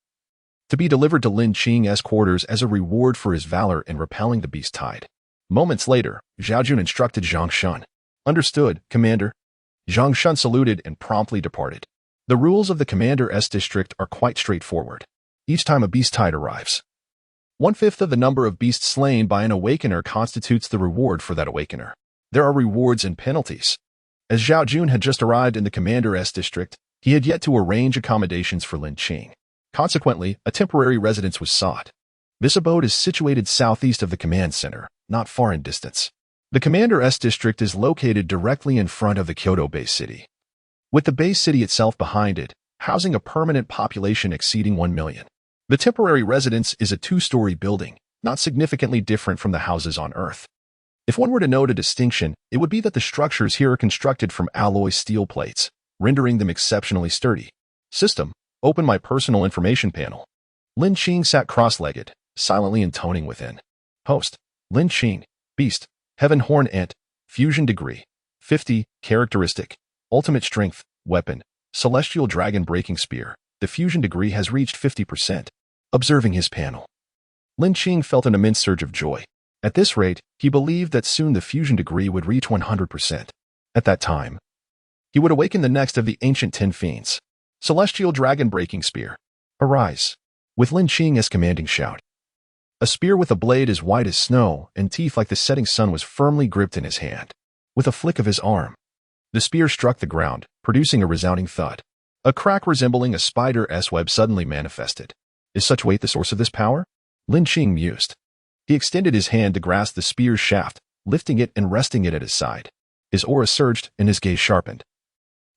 to be delivered to Lin Qing's quarters as a reward for his valor in repelling the beast tide. Moments later, Zhao Jun instructed Zhang Shun. Understood, Commander. Zhang Shun saluted and promptly departed. The rules of the Commander's district are quite straightforward. Each time a beast tide arrives, 1/5 of the number of beasts slain by an awakener constitutes the reward for that awakener. There are rewards and penalties. As Zhao Jun had just arrived in the Commander's district, he had yet to arrange accommodations for Lin Qing. Consequently, a temporary residence was sought. This abode is situated southeast of the command center, not far in distance. The Commander's district is located directly in front of the Kyoto base city, with the base city itself behind it, housing a permanent population exceeding 1 million. The temporary residence is a 2-story building, not significantly different from the houses on Earth. If one were to note a distinction, it would be that the structures here are constructed from alloy steel plates, rendering them exceptionally sturdy. System, open my personal information panel. Lin Qing sat cross-legged, silently intoning within. Host, Lin Qing, Beast, Heaven Horn Ant, Fusion Degree, 50, Characteristic, Ultimate Strength, Weapon, Celestial Dragon Breaking Spear. The fusion degree has reached 50%. Observing his panel, Lin Qing felt an immense surge of joy. At this rate, he believed that soon the fusion degree would reach 100%. At that time, he would awaken the next of the ancient 10 fiends. Celestial Dragon Breaking Spear. Arise. With Lin Qing's commanding shout. A spear with a blade as white as snow and teeth like the setting sun was firmly gripped in his hand. With a flick of his arm, the spear struck the ground, producing a resounding thud. A crack resembling a spider's web suddenly manifested. Is such weight the source of this power? Lin Qing mused. He extended his hand to grasp the spear's shaft, lifting it and resting it at his side. His aura surged and his gaze sharpened,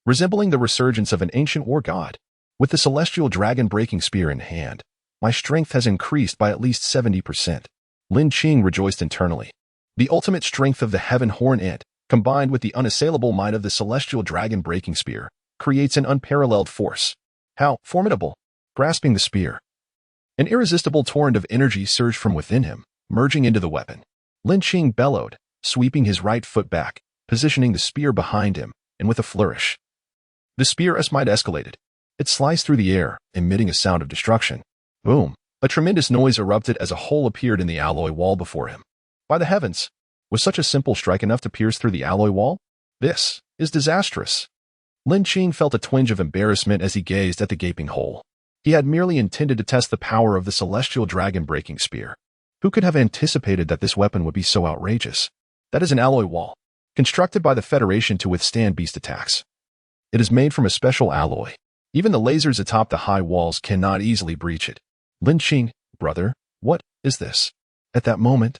resembling the resurgence of an ancient war god. With the celestial dragon breaking spear in hand, my strength has increased by at least 70%. Lin Qing rejoiced internally. The ultimate strength of the Heaven Horn Ant, combined with the unassailable might of the celestial dragon breaking spear, creates an unparalleled force. How formidable! Grasping the spear, an irresistible torrent of energy surged from within him, merging into the weapon. Lin Qing bellowed, sweeping his right foot back, positioning the spear behind him, and with a flourish, the spear's might escalated. It sliced through the air, emitting a sound of destruction. Boom! A tremendous noise erupted as a hole appeared in the alloy wall before him. By the heavens! Was such a simple strike enough to pierce through the alloy wall? This is disastrous. Lin Qing felt a twinge of embarrassment as he gazed at the gaping hole. He had merely intended to test the power of the celestial dragon breaking spear. Who could have anticipated that this weapon would be so outrageous? That is an alloy wall, constructed by the Federation to withstand beast attacks. It is made from a special alloy. Even the lasers atop the high walls cannot easily breach it. Lin Qing, brother, what is this? At that moment,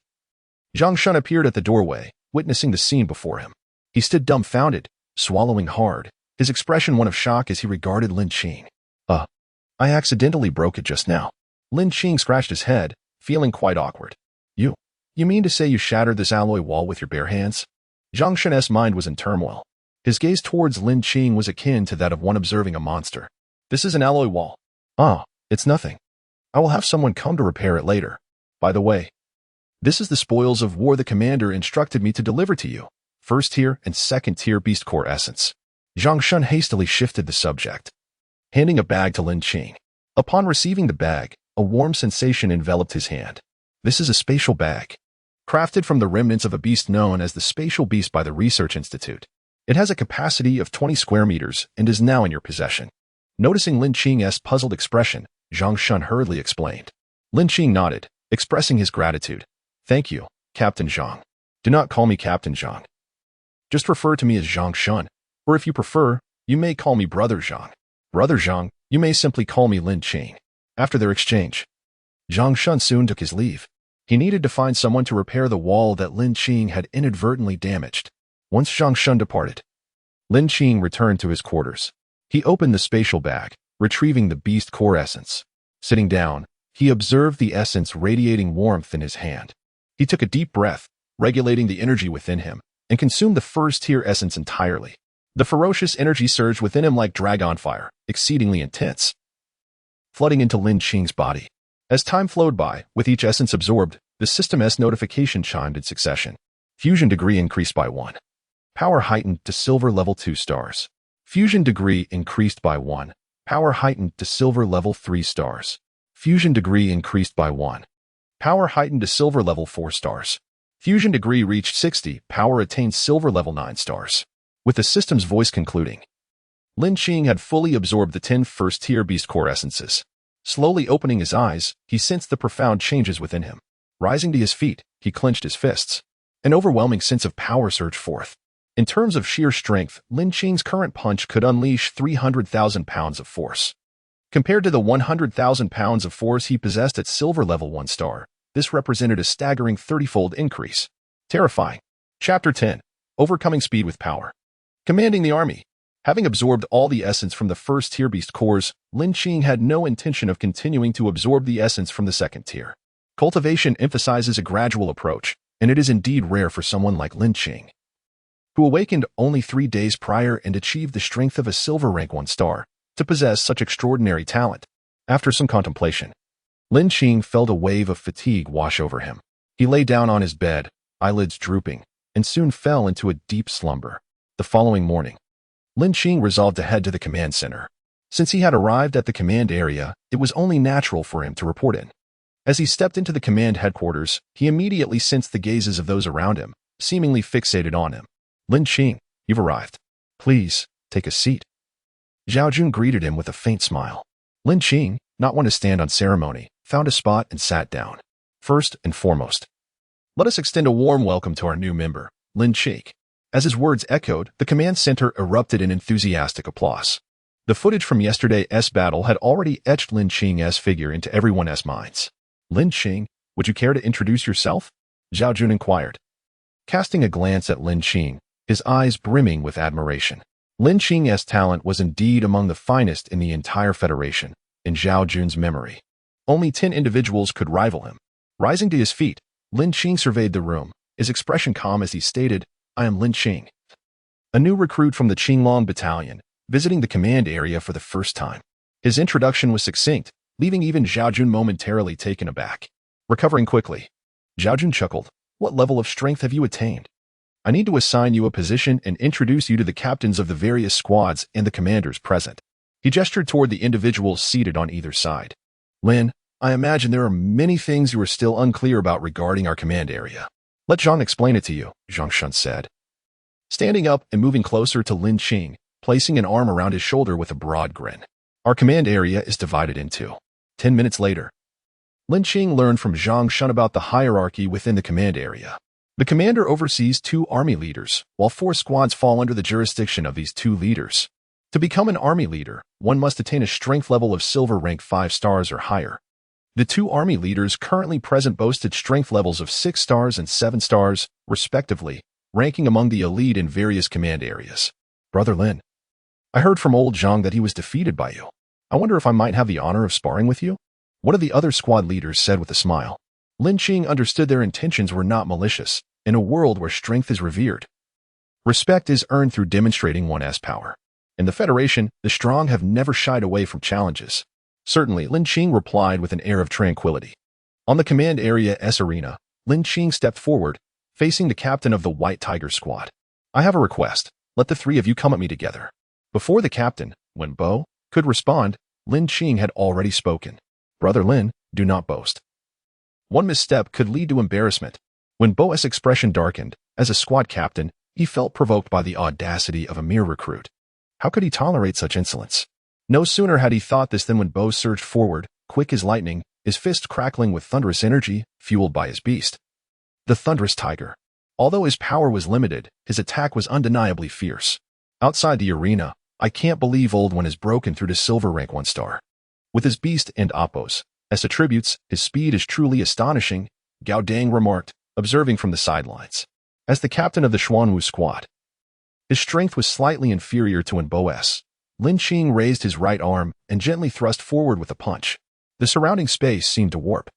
Zhang Shun appeared at the doorway, witnessing the scene before him. He stood dumbfounded, swallowing hard, his expression one of shock as he regarded Lin Qing. I accidentally broke it just now. Lin Qing scratched his head, feeling quite awkward. You mean to say you shattered this alloy wall with your bare hands? Zhang Shun's mind was in turmoil. His gaze towards Lin Qing was akin to that of one observing a monster. This is an alloy wall. It's nothing. I will have someone come to repair it later. By the way, this is the spoils of war the commander instructed me to deliver to you. First tier and second tier beast core essence. Zhang Shun hastily shifted the subject, handing a bag to Lin Qing. Upon receiving the bag, a warm sensation enveloped his hand. This is a spatial bag, crafted from the remnants of a beast known as the spatial beast by the Research Institute. It has a capacity of 20 square meters and is now in your possession. Noticing Lin Qing's puzzled expression, Zhang Shun hurriedly explained. Lin Qing nodded, expressing his gratitude. Thank you, Captain Zhang. Do not call me Captain Zhang. Just refer to me as Zhang Shun, or if you prefer, you may call me Brother Zhang. Brother Zhang, you may simply call me Lin Qing. After their exchange, Zhang Shun soon took his leave. He needed to find someone to repair the wall that Lin Qing had inadvertently damaged. Once Zhang Shun departed, Lin Qing returned to his quarters. He opened the spatial bag, retrieving the beast core essence. Sitting down, he observed the essence radiating warmth in his hand. He took a deep breath, regulating the energy within him, and consumed the first-tier essence entirely. The ferocious energy surged within him like dragon fire, exceedingly intense, flooding into Lin Qing's body. As time flowed by, with each essence absorbed, the system's notification chimed in succession. Fusion degree increased by 1. Power heightened to silver level 2 stars. Fusion degree increased by 1. Power heightened to silver level 3 stars. Fusion degree increased by 1. Power heightened to silver level 4 stars. Fusion degree reached 60. Power attained silver level 9 stars. With the system's voice concluding, Lin Qing had fully absorbed the 10 first-tier beast core essences. Slowly opening his eyes, he sensed the profound changes within him. Rising to his feet, he clenched his fists. An overwhelming sense of power surged forth. In terms of sheer strength, Lin Qing's current punch could unleash 300,000 pounds of force. Compared to the 100,000 pounds of force he possessed at silver level 1 star, this represented a staggering 30-fold increase. Terrifying. Chapter 10. Overcoming speed with power. Commanding the army. Having absorbed all the essence from the first-tier beast cores, Lin Qing had no intention of continuing to absorb the essence from the second tier. Cultivation emphasizes a gradual approach, and it is indeed rare for someone like Lin Qing, who awakened only 3 days prior and achieved the strength of a silver rank 1 star, to possess such extraordinary talent. After some contemplation, Lin Qing felt a wave of fatigue wash over him. He lay down on his bed, eyelids drooping, and soon fell into a deep slumber. The following morning, Lin Qing resolved to head to the command center. Since he had arrived at the command area, it was only natural for him to report in. As he stepped into the command headquarters, he immediately sensed the gazes of those around him, seemingly fixated on him. Lin Qing, you've arrived. Please, take a seat. Zhao Jun greeted him with a faint smile. Lin Qing, not one to stand on ceremony, found a spot and sat down. First and foremost, let us extend a warm welcome to our new member, Lin Qing. As his words echoed, the command center erupted in enthusiastic applause. The footage from yesterday's battle had already etched Lin Qing's figure into everyone's minds. Lin Qing, would you care to introduce yourself? Zhao Jun inquired, casting a glance at Lin Qing, his eyes brimming with admiration. Lin Qing's talent was indeed among the finest in the entire Federation, in Zhao Jun's memory. Only 10 individuals could rival him. Rising to his feet, Lin Qing surveyed the room, his expression calm as he stated, I am Lin Qing, a new recruit from the Qinglong Battalion, visiting the command area for the first time. His introduction was succinct, leaving even Zhao Jun momentarily taken aback. Recovering quickly, Zhao Jun chuckled, what level of strength have you attained? I need to assign you a position and introduce you to the captains of the various squads and the commanders present. He gestured toward the individuals seated on either side. Lin, I imagine there are many things you are still unclear about regarding our command area. Let Zhang explain it to you, Zhang Shun said. Standing up and moving closer to Lin Qing, placing an arm around his shoulder with a broad grin. Our command area is divided into. 10 minutes later, Lin Qing learned from Zhang Shun about the hierarchy within the command area. The commander oversees 2 army leaders, while 4 squads fall under the jurisdiction of these 2 leaders. To become an army leader, one must attain a strength level of silver rank 5 stars or higher. The 2 army leaders currently present boasted strength levels of 6 stars and 7 stars, respectively, ranking among the elite in various command areas. Brother Lin, I heard from old Zhang that he was defeated by you. I wonder if I might have the honor of sparring with you? One of the other squad leaders said with a smile. Lin Qing understood their intentions were not malicious, in a world where strength is revered. Respect is earned through demonstrating one's power. In the Federation, the strong have never shied away from challenges. Certainly, Lin Qing replied with an air of tranquility. On the command area S arena, Lin Qing stepped forward, facing the captain of the White Tiger squad. I have a request. Let the three of you come at me together. Before the captain, Wen Bo, could respond, Lin Qing had already spoken. Brother Lin, do not boast. One misstep could lead to embarrassment. When Bo's expression darkened, as a squad captain, he felt provoked by the audacity of a mere recruit. How could he tolerate such insolence? No sooner had he thought this than when Bo surged forward, quick as lightning, his fist crackling with thunderous energy, fueled by his beast. The Thunderous Tiger. Although his power was limited, his attack was undeniably fierce. Outside the arena, I can't believe old one has broken through to silver rank 1 star. With his beast and oppos, as attributes, his speed is truly astonishing, Gao Dang remarked, observing from the sidelines. As the captain of the Xuanwu squad, his strength was slightly inferior to Wenbo's. Lin Qing raised his right arm and gently thrust forward with a punch. The surrounding space seemed to warp,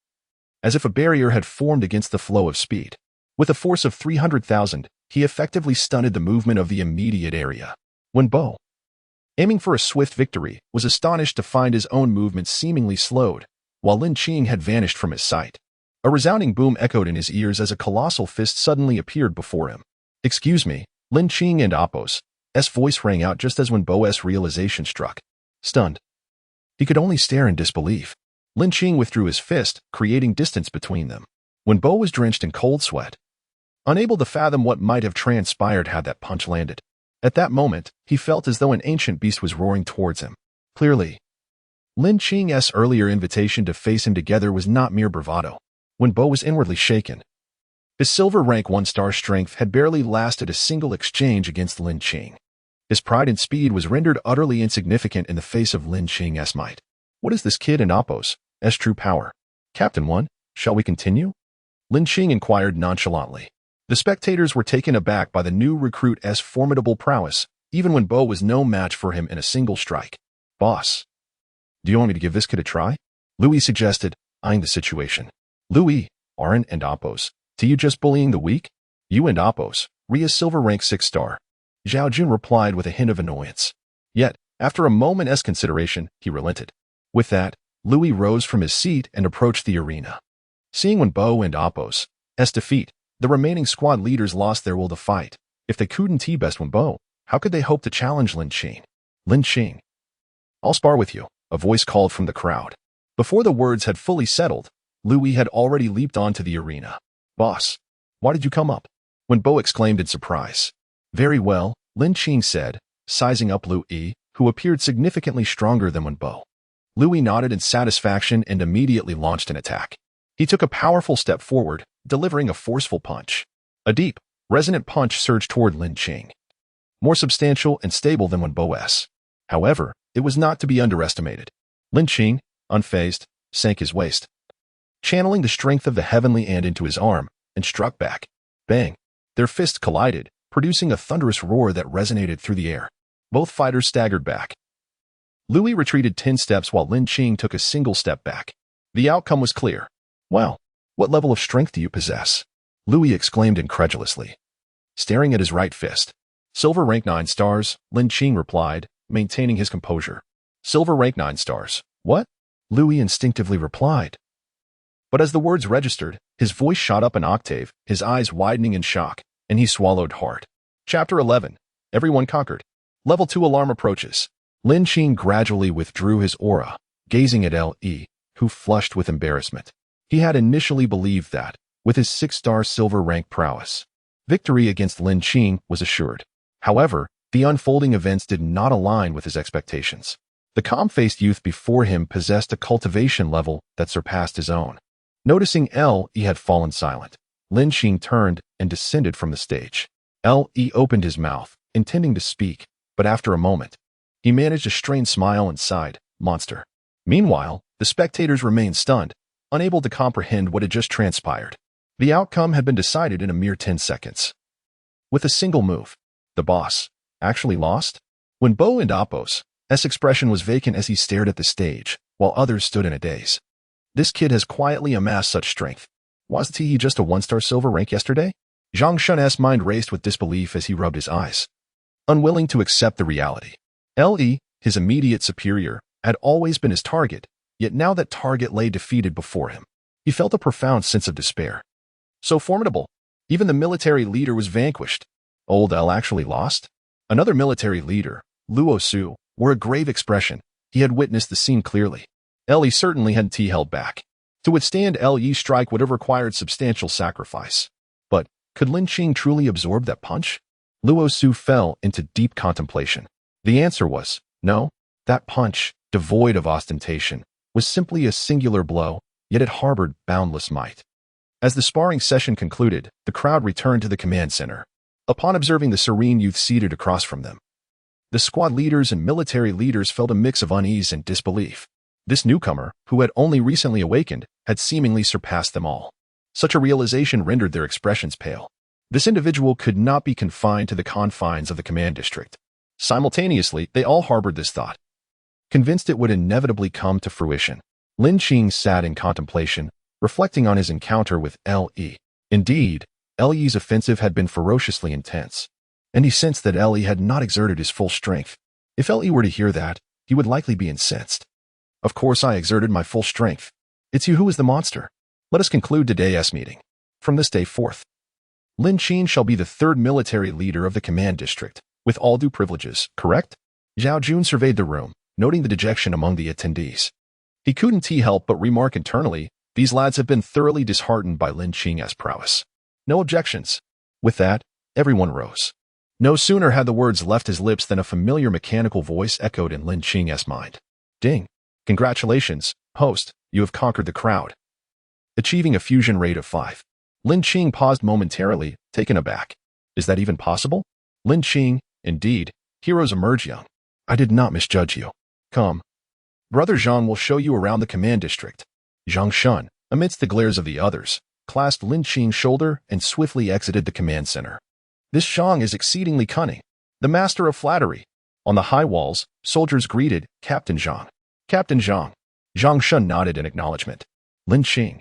as if a barrier had formed against the flow of speed. With a force of 300,000, he effectively stunted the movement of the immediate area. Wenbo, aiming for a swift victory, was astonished to find his own movement seemingly slowed, while Lin Qing had vanished from his sight. A resounding boom echoed in his ears as a colossal fist suddenly appeared before him. Excuse me, Lin Qing and Appo's voice rang out just as Wenbo's realization struck. Stunned, he could only stare in disbelief. Lin Qing withdrew his fist, creating distance between them. Wenbo was drenched in cold sweat, unable to fathom what might have transpired had that punch landed. At that moment, he felt as though an ancient beast was roaring towards him. Clearly, Lin Qing's earlier invitation to face him together was not mere bravado. Wenbo was inwardly shaken. His silver rank 1 star strength had barely lasted a single exchange against Lin Qing. His pride and speed was rendered utterly insignificant in the face of Lin Qing's might. What is this kid and Appo's true power? Captain 1, shall we continue? Lin Qing inquired nonchalantly. The spectators were taken aback by the new recruit's formidable prowess, even when Bo was no match for him in a single strike. Boss, do you want me to give this kid a try? Louis suggested, eyeing the situation. Louis, Arin and Appo's, to you just bullying the weak? You and Appo's, Ria's silver rank 6 star. Zhao Jun replied with a hint of annoyance. Yet, after a moment's consideration, he relented. With that, Louis rose from his seat and approached the arena. Seeing Wenbo and Appo's defeat, the remaining squad leaders lost their will to fight. If they couldn't best Wenbo, how could they hope to challenge Lin Qing? Lin Qing, I'll spar with you, a voice called from the crowd. Before the words had fully settled, Louis had already leaped onto the arena. Boss, why did you come up? Wenbo exclaimed in surprise. Very well, Lin Qing said, sizing up Louis, who appeared significantly stronger than Wenbo. Louis nodded in satisfaction and immediately launched an attack. He took a powerful step forward, delivering a forceful punch. A deep, resonant punch surged toward Lin Qing. More substantial and stable than Wenbo's. However, it was not to be underestimated. Lin Qing, unfazed, sank his waist, channeling the strength of the heavenly and into his arm, and struck back. Bang! Their fists collided, producing a thunderous roar that resonated through the air. Both fighters staggered back. Louis retreated 10 steps while Lin Qing took a single step back. The outcome was clear. Wow, what level of strength do you possess? Louis exclaimed incredulously, staring at his right fist. Silver rank 9 stars, Lin Qing replied, maintaining his composure. Silver rank 9 stars. What? Louis instinctively replied. But as the words registered, his voice shot up an octave, his eyes widening in shock, and he swallowed hard. Chapter 11. Everyone conquered. Level 2 alarm approaches. Lin Qing gradually withdrew his aura, gazing at L.E., who flushed with embarrassment. He had initially believed that, with his 6-star silver rank prowess, victory against Lin Qing was assured. However, the unfolding events did not align with his expectations. The calm-faced youth before him possessed a cultivation level that surpassed his own. Noticing L.E. had fallen silent, Lin Qing turned and descended from the stage. L.E. opened his mouth, intending to speak, but after a moment, he managed a strained smile and sighed, monster. Meanwhile, the spectators remained stunned, unable to comprehend what had just transpired. The outcome had been decided in a mere 10 seconds. with a single move. The boss actually lost? When Bo and Apos' expression was vacant as he stared at the stage, while others stood in a daze. This kid has quietly amassed such strength. Wasn't he just a one-star silver rank yesterday? Zhang Shun's mind raced with disbelief as he rubbed his eyes, unwilling to accept the reality. Le, his immediate superior, had always been his target, yet now that target lay defeated before him. He felt a profound sense of despair. So formidable. Even the military leader was vanquished. Old L actually lost? Another military leader, Luo Su, wore a grave expression. He had witnessed the scene clearly. Le certainly hadn't held back. To withstand Le's strike would have required substantial sacrifice. But could Lin Qing truly absorb that punch? Luo Su fell into deep contemplation. The answer was no. That punch, devoid of ostentation, was simply a singular blow, yet it harbored boundless might. As the sparring session concluded, the crowd returned to the command center. Upon observing the serene youth seated across from them, the squad leaders and military leaders felt a mix of unease and disbelief. This newcomer, who had only recently awakened, had seemingly surpassed them all. Such a realization rendered their expressions pale. This individual could not be confined to the confines of the command district. Simultaneously, they all harbored this thought, convinced it would inevitably come to fruition. Lin Qing sat in contemplation, reflecting on his encounter with Le. Indeed, Le's offensive had been ferociously intense, and he sensed that Le had not exerted his full strength. If Le were to hear that, he would likely be incensed. Of course I exerted my full strength. It's you who is the monster. Let us conclude today's meeting. From this day forth, Lin Qing shall be the third military leader of the command district, with all due privileges, correct? Zhao Jun surveyed the room, noting the dejection among the attendees. He couldn't help but remark internally, these lads have been thoroughly disheartened by Lin Qing's prowess. No objections. With that, everyone rose. No sooner had the words left his lips than a familiar mechanical voice echoed in Lin Qing's mind. Ding. Congratulations, host, you have conquered the crowd. Achieving a fusion rate of 5. Lin Qing paused momentarily, taken aback. Is that even possible? Lin Qing, indeed, heroes emerge young. I did not misjudge you. Come. Brother Zhang will show you around the command district. Zhang Shun, amidst the glares of the others, clasped Lin Qing's shoulder and swiftly exited the command center. This Zhang is exceedingly cunning, the master of flattery. On the high walls, soldiers greeted Captain Zhang. Captain Zhang. Zhang Shun nodded in acknowledgement. Lin Qing.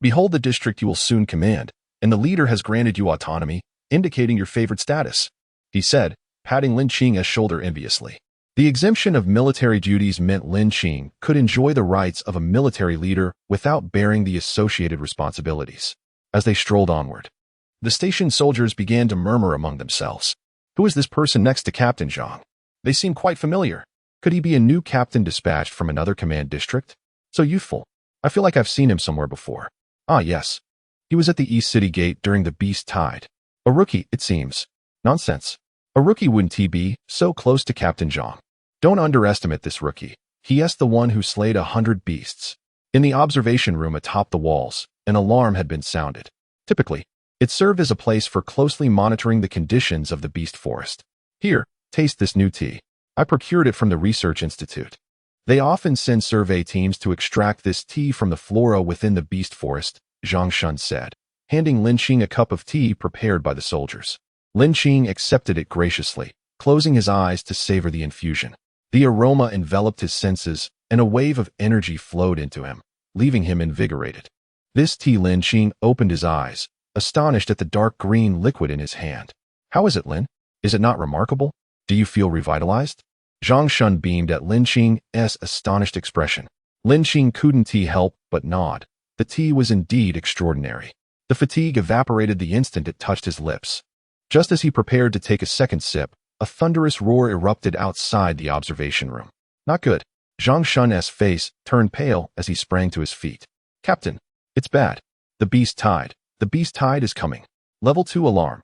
Behold the district you will soon command, and the leader has granted you autonomy, indicating your favored status, he said, patting Lin Qing's shoulder enviously. The exemption of military duties meant Lin Qing could enjoy the rights of a military leader without bearing the associated responsibilities. As they strolled onward, the station soldiers began to murmur among themselves. Who is this person next to Captain Zhang? They seem quite familiar. Could he be a new captain dispatched from another command district? So youthful. I feel like I've seen him somewhere before. Ah, yes. He was at the East City Gate during the Beast Tide. A rookie, it seems. Nonsense. A rookie wouldn't he be so close to Captain Zhang? Don't underestimate this rookie. He is the one who slayed 100 beasts. In the observation room atop the walls, an alarm had been sounded. Typically, it served as a place for closely monitoring the conditions of the beast forest. Here, taste this new tea. I procured it from the Research Institute. They often send survey teams to extract this tea from the flora within the beast forest, Zhang Shun said, handing Lin Qing a cup of tea prepared by the soldiers. Lin Qing accepted it graciously, closing his eyes to savor the infusion. The aroma enveloped his senses, and a wave of energy flowed into him, leaving him invigorated. This tea. Lin Qing opened his eyes, astonished at the dark green liquid in his hand. How is it, Lin? Is it not remarkable? Do you feel revitalized? Zhang Shun beamed at Lin Qing's astonished expression. Lin Qing couldn't help but nod. The tea was indeed extraordinary. The fatigue evaporated the instant it touched his lips. Just as he prepared to take a second sip, a thunderous roar erupted outside the observation room. Not good. Zhang Shun's face turned pale as he sprang to his feet. Captain, it's bad. The beast tide. The beast tide is coming. Level 2 alarm.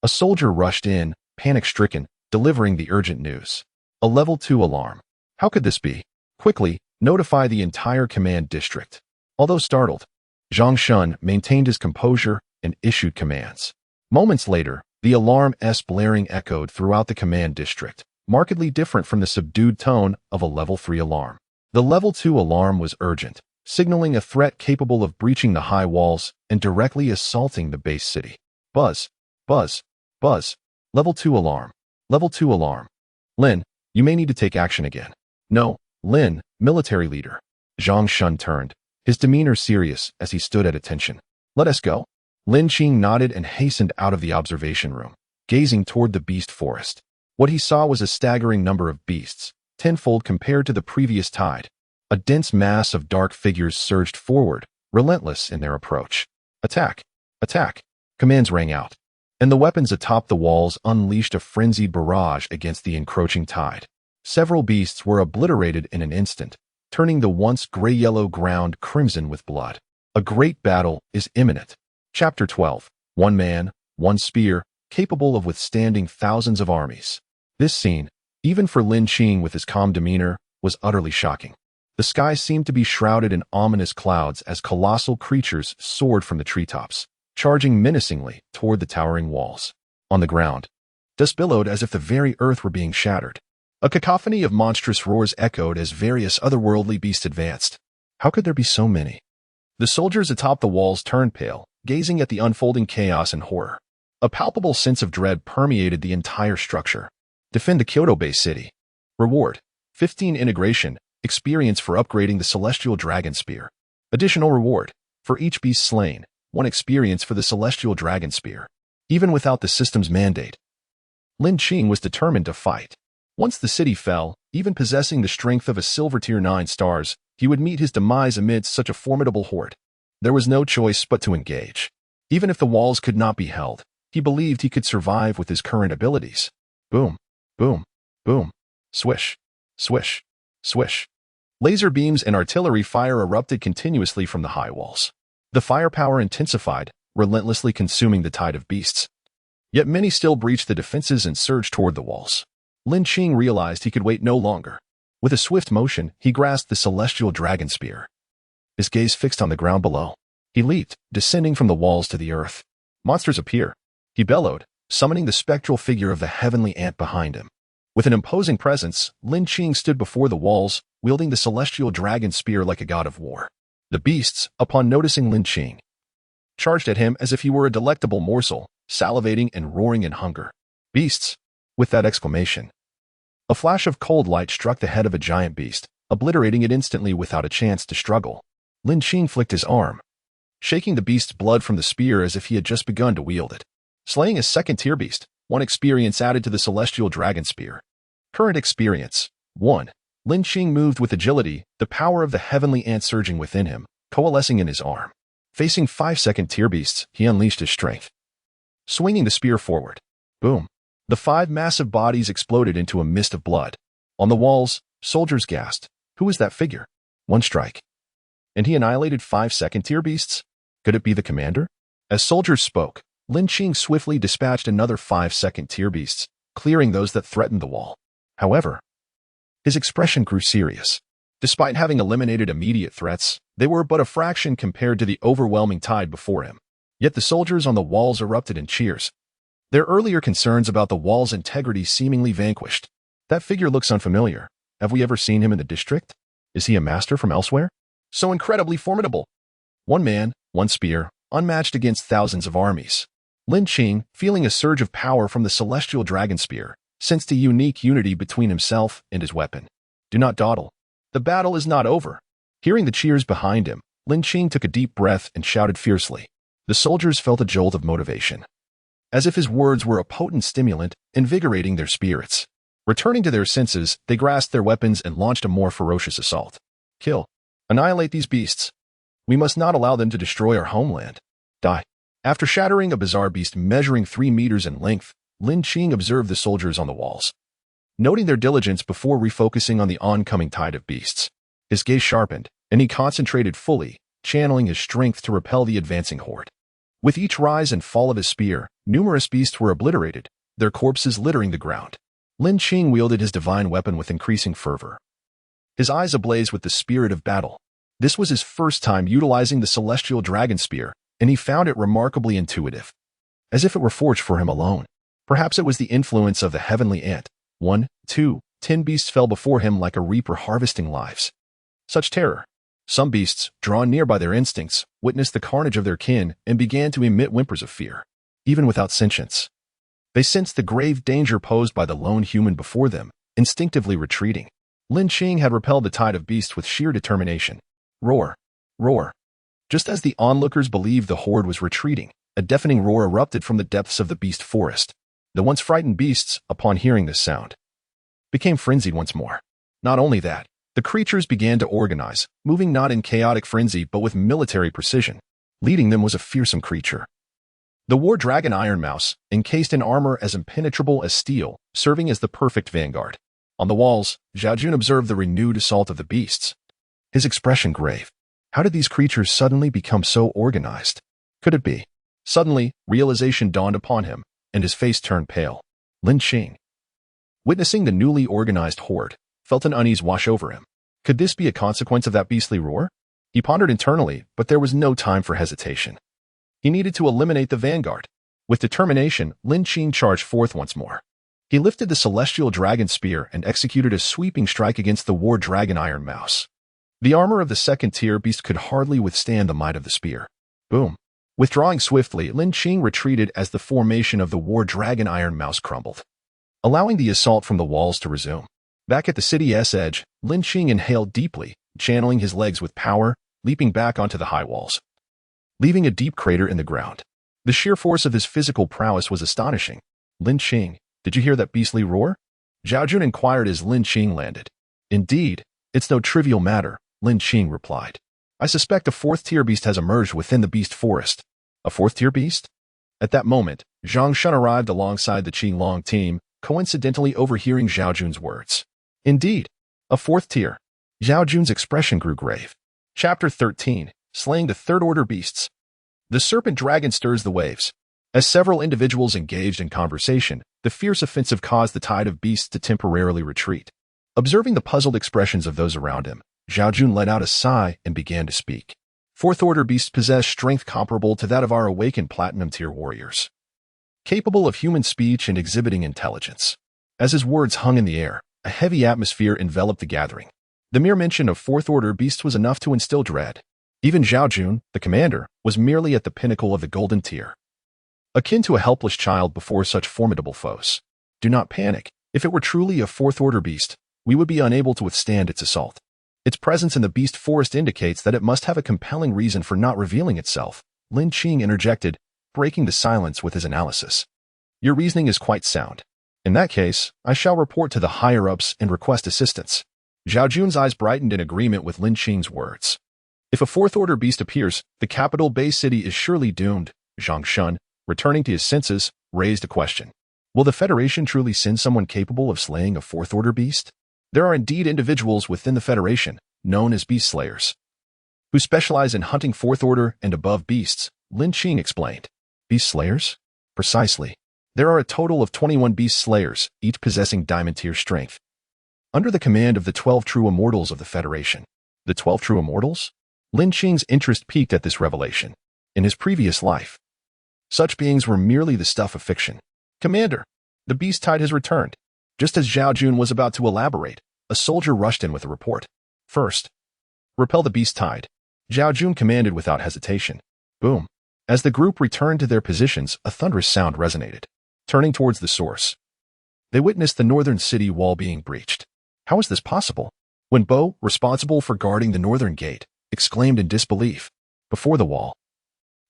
A soldier rushed in, panic-stricken, delivering the urgent news. A level 2 alarm. How could this be? Quickly, notify the entire command district. Although startled, Zhang Shun maintained his composure and issued commands. Moments later, the alarm's blaring echoed throughout the command district, markedly different from the subdued tone of a level 3 alarm. The level 2 alarm was urgent, signaling a threat capable of breaching the high walls and directly assaulting the base city. Buzz, buzz. Buzz. Level 2 alarm. Level 2 alarm. Lin, you may need to take action again. No, Lin, military leader. Zhang Shun turned, his demeanor serious as he stood at attention. Let us go. Lin Qing nodded and hastened out of the observation room, gazing toward the beast forest. What he saw was a staggering number of beasts, tenfold compared to the previous tide. A dense mass of dark figures surged forward, relentless in their approach. Attack! Attack! Commands rang out, and the weapons atop the walls unleashed a frenzied barrage against the encroaching tide. Several beasts were obliterated in an instant, turning the once gray-yellow ground crimson with blood. A great battle is imminent. Chapter 12. One man, one spear, capable of withstanding thousands of armies. This scene, even for Lin Qing with his calm demeanor, was utterly shocking. The sky seemed to be shrouded in ominous clouds as colossal creatures soared from the treetops, charging menacingly toward the towering walls. On the ground, dust billowed as if the very earth were being shattered. A cacophony of monstrous roars echoed as various otherworldly beasts advanced. How could there be so many? The soldiers atop the walls turned pale, gazing at the unfolding chaos and horror. A palpable sense of dread permeated the entire structure. Defend the Kyoto-based city. Reward: 15 integration experience for upgrading the Celestial Dragon Spear. Additional reward: for each beast slain, 1 experience for the Celestial Dragon Spear. Even without the system's mandate, Lin Qing was determined to fight. Once the city fell, even possessing the strength of a silver tier 9 stars, he would meet his demise amidst such a formidable horde. There was no choice but to engage. Even if the walls could not be held, he believed he could survive with his current abilities. Boom, boom, boom, swish, swish, swish. Laser beams and artillery fire erupted continuously from the high walls. The firepower intensified, relentlessly consuming the tide of beasts. Yet many still breached the defenses and surged toward the walls. Lin Qing realized he could wait no longer. With a swift motion, he grasped the Celestial Dragon Spear. His gaze fixed on the ground below. He leaped, descending from the walls to the earth. Monsters appear. He bellowed, summoning the spectral figure of the heavenly ant behind him. With an imposing presence, Lin Qing stood before the walls, wielding the Celestial Dragon Spear like a god of war. The beasts, upon noticing Lin Qing, charged at him as if he were a delectable morsel, salivating and roaring in hunger. Beasts! With that exclamation, a flash of cold light struck the head of a giant beast, obliterating it instantly without a chance to struggle. Lin Qing flicked his arm, shaking the beast's blood from the spear as if he had just begun to wield it. Slaying a second-tier beast, 1 experience added to the Celestial Dragon Spear. Current experience: 1. Lin Qing moved with agility, the power of the heavenly ant surging within him, coalescing in his arm. Facing 5 second-tier beasts, he unleashed his strength, swinging the spear forward. Boom! The 5 massive bodies exploded into a mist of blood. On the walls, soldiers gasped. Who was that figure? 1 strike, and he annihilated 5 second-tier beasts? Could it be the commander? As soldiers spoke, Lin Qing swiftly dispatched another 5 second-tier beasts, clearing those that threatened the wall. However, his expression grew serious. Despite having eliminated immediate threats, they were but a fraction compared to the overwhelming tide before him. Yet the soldiers on the walls erupted in cheers, their earlier concerns about the wall's integrity seemingly vanquished. That figure looks unfamiliar. Have we ever seen him in the district? Is he a master from elsewhere? So incredibly formidable. 1 man, 1 spear, unmatched against thousands of armies. Lin Qing, feeling a surge of power from the Celestial Dragon Spear, sensed a unique unity between himself and his weapon. Do not dawdle. The battle is not over. Hearing the cheers behind him, Lin Qing took a deep breath and shouted fiercely. The soldiers felt a jolt of motivation, as if his words were a potent stimulant, invigorating their spirits. Returning to their senses, they grasped their weapons and launched a more ferocious assault. Kill. Annihilate these beasts. We must not allow them to destroy our homeland. Die. After shattering a bizarre beast measuring 3 meters in length, Lin Qing observed the soldiers on the walls, noting their diligence before refocusing on the oncoming tide of beasts. His gaze sharpened, and he concentrated fully, channeling his strength to repel the advancing horde. With each rise and fall of his spear, numerous beasts were obliterated, their corpses littering the ground. Lin Qing wielded his divine weapon with increasing fervor, his eyes ablaze with the spirit of battle. This was his first time utilizing the Celestial Dragon Spear, and he found it remarkably intuitive, as if it were forged for him alone. Perhaps it was the influence of the heavenly ant. 1, 2, 10 beasts fell before him like a reaper harvesting lives. Such terror! Some beasts, drawn near by their instincts, witnessed the carnage of their kin and began to emit whimpers of fear. Even without sentience, They sensed the grave danger posed by the lone human before them, instinctively retreating. Lin Qing had repelled the tide of beasts with sheer determination. Roar! Roar! Just as the onlookers believed the horde was retreating, a deafening roar erupted from the depths of the beast forest. The once frightened beasts, upon hearing this sound, became frenzied once more. Not only that, the creatures began to organize, moving not in chaotic frenzy but with military precision. Leading them was a fearsome creature. The war dragon Iron Mouse, encased in armor as impenetrable as steel, serving as the perfect vanguard. On the walls, Zhao Jun observed the renewed assault of the beasts. His expression grave. How did these creatures suddenly become so organized? Could it be? Suddenly, realization dawned upon him, and his face turned pale. Lin Qing, witnessing the newly organized horde, felt an unease wash over him. Could this be a consequence of that beastly roar? He pondered internally, but there was no time for hesitation. He needed to eliminate the vanguard. With determination, Lin Qing charged forth once more. He lifted the celestial dragon spear and executed a sweeping strike against the war dragon Iron Mouse. The armor of the second-tier beast could hardly withstand the might of the spear. Boom! Withdrawing swiftly, Lin Qing retreated as the formation of the war dragon Iron Mouse crumbled, allowing the assault from the walls to resume. Back at the city's edge, Lin Qing inhaled deeply, channeling his legs with power, leaping back onto the high walls, leaving a deep crater in the ground. The sheer force of his physical prowess was astonishing. Lin Qing, did you hear that beastly roar? Zhao Jun inquired as Lin Qing landed. Indeed, it's no trivial matter, Lin Qing replied. I suspect a fourth-tier beast has emerged within the beast forest. A fourth-tier beast? At that moment, Zhang Shun arrived alongside the Qinglong team, coincidentally overhearing Zhao Jun's words. Indeed, a fourth tier. Zhao Jun's expression grew grave. Chapter 13, Slaying the Third-Order Beasts. The serpent dragon stirs the waves. As several individuals engaged in conversation, the fierce offensive caused the tide of beasts to temporarily retreat. Observing the puzzled expressions of those around him, Zhao Jun let out a sigh and began to speak. Fourth-order beasts possess strength comparable to that of our Awaken Platinum-tier warriors, capable of human speech and exhibiting intelligence. As his words hung in the air, a heavy atmosphere enveloped the gathering. The mere mention of fourth-order beasts was enough to instill dread. Even Zhao Jun, the commander, was merely at the pinnacle of the golden tier, akin to a helpless child before such formidable foes. Do not panic. If it were truly a fourth-order beast, we would be unable to withstand its assault. Its presence in the beast forest indicates that it must have a compelling reason for not revealing itself, Lin Qing interjected, breaking the silence with his analysis. Your reasoning is quite sound. In that case, I shall report to the higher-ups and request assistance. Zhao Jun's eyes brightened in agreement with Lin Qing's words. If a fourth-order beast appears, the capital Bay City is surely doomed. Zhang Shun, returning to his senses, raised a question. Will the Federation truly send someone capable of slaying a fourth-order beast? There are indeed individuals within the Federation, known as beast slayers, who specialize in hunting fourth-order and above beasts, Lin Qing explained. Beast slayers? Precisely. There are a total of 21 beast slayers, each possessing diamond-tier strength, under the command of the 12 true immortals of the Federation. The 12 true immortals? Lin Qing's interest piqued at this revelation. In his previous life, such beings were merely the stuff of fiction. Commander, the beast tide has returned. Just as Zhao Jun was about to elaborate, a soldier rushed in with a report. First, repel the beast tide, Zhao Jun commanded without hesitation. Boom. As the group returned to their positions, a thunderous sound resonated. Turning towards the source, they witnessed the northern city wall being breached. How is this possible? When Bo, responsible for guarding the northern gate, exclaimed in disbelief. Before the wall,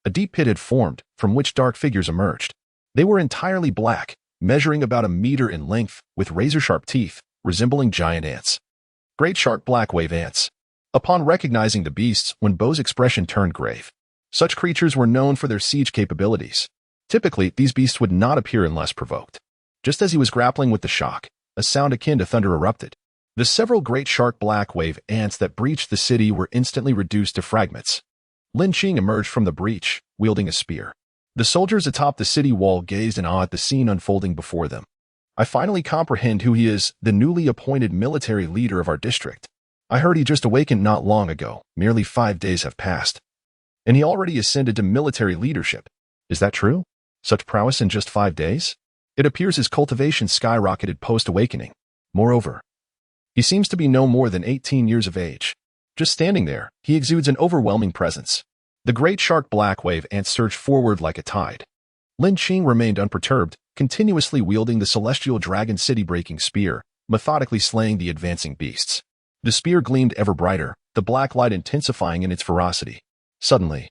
a deep pit had formed, from which dark figures emerged. They were entirely black, measuring about 1 meter in length, with razor-sharp teeth, resembling giant ants. Great shark black wave ants. Upon recognizing the beasts, when Bo's expression turned grave. Such creatures were known for their siege capabilities. Typically, these beasts would not appear unless provoked. Just as he was grappling with the shock, a sound akin to thunder erupted. The several great shark black wave ants that breached the city were instantly reduced to fragments. Lin Qing emerged from the breach, wielding a spear. The soldiers atop the city wall gazed in awe at the scene unfolding before them. I finally comprehend who he is, the newly appointed military leader of our district. I heard he just awakened not long ago. Merely 5 days have passed, and he already ascended to military leadership. Is that true? Such prowess in just 5 days? It appears his cultivation skyrocketed post-awakening. Moreover, he seems to be no more than 18 years of age. Just standing there, he exudes an overwhelming presence. The great shark black wave ants surged forward like a tide. Lin Qing remained unperturbed, continuously wielding the celestial dragon city-breaking spear, methodically slaying the advancing beasts. The spear gleamed ever brighter, the black light intensifying in its ferocity. Suddenly,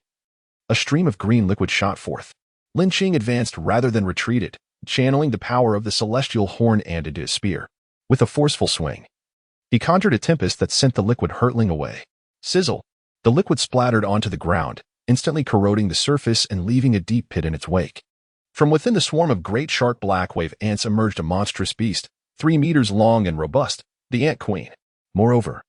a stream of green liquid shot forth. Lin Qing advanced rather than retreated, channeling the power of the celestial horn and into his spear. With a forceful swing, he conjured a tempest that sent the liquid hurtling away. Sizzle! The liquid splattered onto the ground, instantly corroding the surface and leaving a deep pit in its wake. From within the swarm of great shark blackwave ants emerged a monstrous beast, 3 meters long and robust, the Ant Queen. Moreover,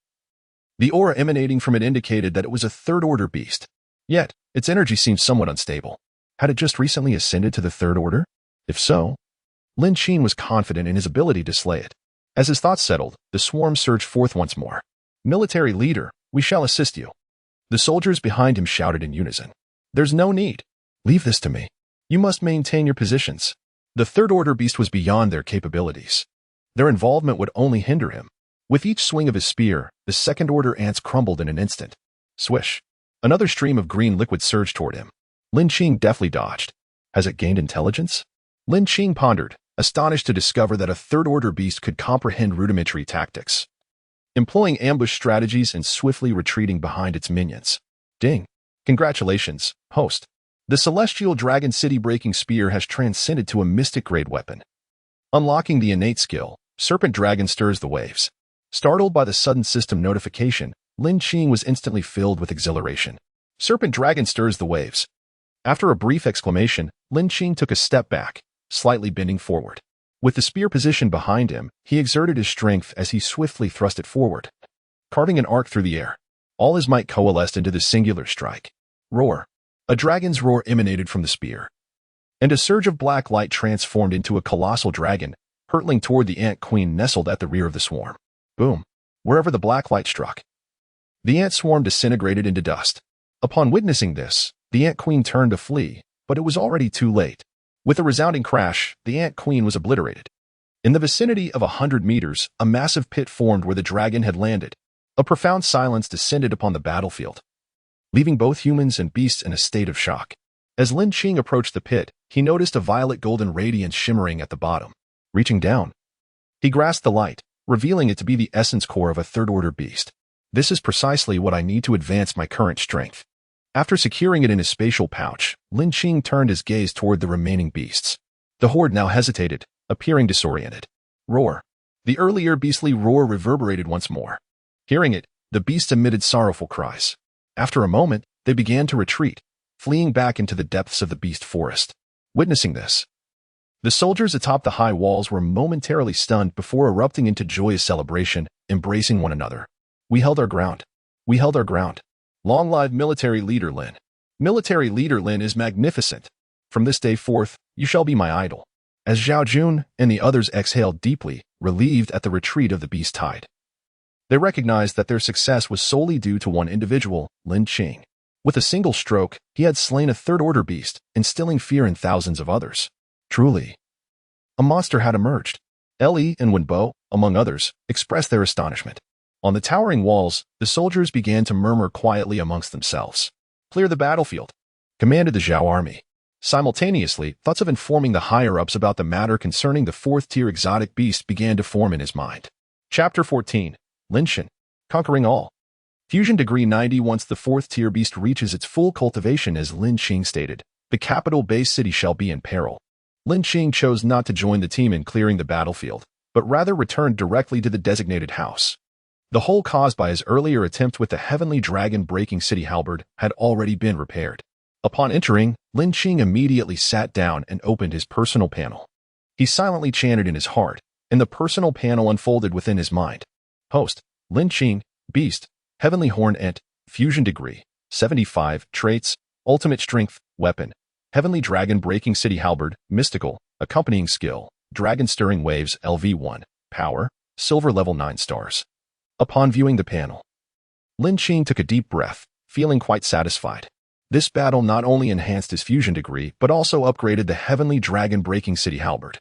the aura emanating from it indicated that it was a third-order beast. Yet, its energy seemed somewhat unstable. Had it just recently ascended to the third order? If so, Lin Qing was confident in his ability to slay it. As his thoughts settled, the swarm surged forth once more. Military leader, we shall assist you. The soldiers behind him shouted in unison. There's no need. Leave this to me. You must maintain your positions. The third-order beast was beyond their capabilities. Their involvement would only hinder him. With each swing of his spear, the second-order ants crumbled in an instant. Swish. Another stream of green liquid surged toward him. Lin Qing deftly dodged. Has it gained intelligence? Lin Qing pondered, astonished to discover that a third-order beast could comprehend rudimentary tactics, employing ambush strategies and swiftly retreating behind its minions. Ding. Congratulations, host. The celestial dragon city-breaking spear has transcended to a mystic-grade weapon. Unlocking the innate skill, Serpent Dragon stirs the waves. Startled by the sudden system notification, Lin Qing was instantly filled with exhilaration. Serpent Dragon stirs the waves. After a brief exclamation, Lin Qing took a step back, slightly bending forward. With the spear positioned behind him, he exerted his strength as he swiftly thrust it forward, carving an arc through the air. All his might coalesced into the singular strike. Roar. A dragon's roar emanated from the spear, and a surge of black light transformed into a colossal dragon, hurtling toward the Ant Queen nestled at the rear of the swarm. Boom. Wherever the black light struck, the ant swarm disintegrated into dust. Upon witnessing this, the Ant Queen turned to flee, but it was already too late. With a resounding crash, the Ant Queen was obliterated. In the vicinity of 100 meters, a massive pit formed where the dragon had landed. A profound silence descended upon the battlefield, leaving both humans and beasts in a state of shock. As Lin Qing approached the pit, he noticed a violet-golden radiance shimmering at the bottom. Reaching down, he grasped the light, revealing it to be the essence core of a third-order beast. This is precisely what I need to advance my current strength. After securing it in his spatial pouch, Lin Qing turned his gaze toward the remaining beasts. The horde now hesitated, appearing disoriented. Roar. The earlier beastly roar reverberated once more. Hearing it, the beasts emitted sorrowful cries. After a moment, they began to retreat, fleeing back into the depths of the beast forest. Witnessing this, the soldiers atop the high walls were momentarily stunned before erupting into joyous celebration, embracing one another. We held our ground. We held our ground. Long live Military Leader Lin. Military Leader Lin is magnificent. From this day forth, you shall be my idol. As Zhao Jun and the others exhaled deeply, relieved at the retreat of the beast tide, they recognized that their success was solely due to one individual, Lin Qing. With a single stroke, he had slain a third-order beast, instilling fear in thousands of others. Truly, a monster had emerged. Li and Wenbo, among others, expressed their astonishment. On the towering walls, the soldiers began to murmur quietly amongst themselves. Clear the battlefield, commanded the Zhao army. Simultaneously, thoughts of informing the higher-ups about the matter concerning the fourth-tier exotic beast began to form in his mind. Chapter 14. Lin Qing, conquering all. Fusion Degree 90. Once the fourth-tier beast reaches its full cultivation, as Lin Qing stated, the capital base city shall be in peril. Lin Qing chose not to join the team in clearing the battlefield, but rather returned directly to the designated house. The hole caused by his earlier attempt with the heavenly dragon-breaking city halberd had already been repaired. Upon entering, Lin Qing immediately sat down and opened his personal panel. He silently chanted in his heart, and the personal panel unfolded within his mind. Host, Lin Qing, Beast, Heavenly Horn Ent, Fusion Degree, 75, Traits, Ultimate Strength, Weapon, Heavenly Dragon-Breaking City Halberd, Mystical, Accompanying Skill, Dragon Stirring Waves LV1, Power, Silver Level 9 stars. Upon viewing the panel, Lin Qing took a deep breath, feeling quite satisfied. This battle not only enhanced his fusion degree, but also upgraded the Heavenly Dragon-Breaking City Halberd,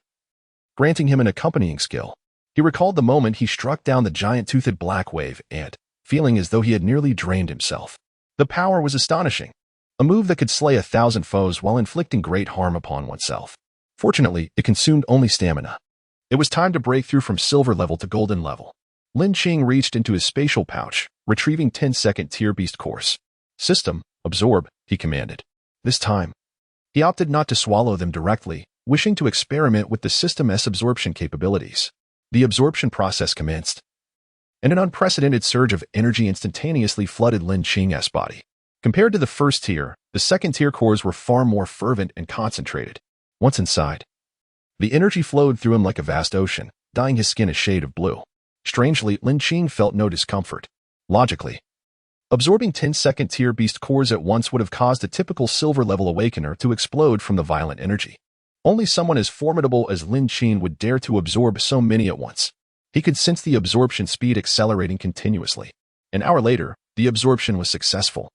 granting him an accompanying skill. He recalled the moment he struck down the giant-toothed black wave and, feeling as though he had nearly drained himself. The power was astonishing. a move that could slay 1,000 foes while inflicting great harm upon oneself. Fortunately, it consumed only stamina. It was time to break through from silver level to golden level. Lin Qing reached into his spatial pouch, retrieving 10-second tier beast cores. System, absorb, he commanded. This time, he opted not to swallow them directly, wishing to experiment with the system's absorption capabilities. The absorption process commenced, and an unprecedented surge of energy instantaneously flooded Lin Qing's body. Compared to the first tier, the second tier cores were far more fervent and concentrated. Once inside, the energy flowed through him like a vast ocean, dyeing his skin a shade of blue. Strangely, Lin Qing felt no discomfort. Logically, absorbing 10-second tier beast cores at once would have caused a typical silver-level awakener to explode from the violent energy. Only someone as formidable as Lin Qing would dare to absorb so many at once. He could sense the absorption speed accelerating continuously. An hour later, the absorption was successful.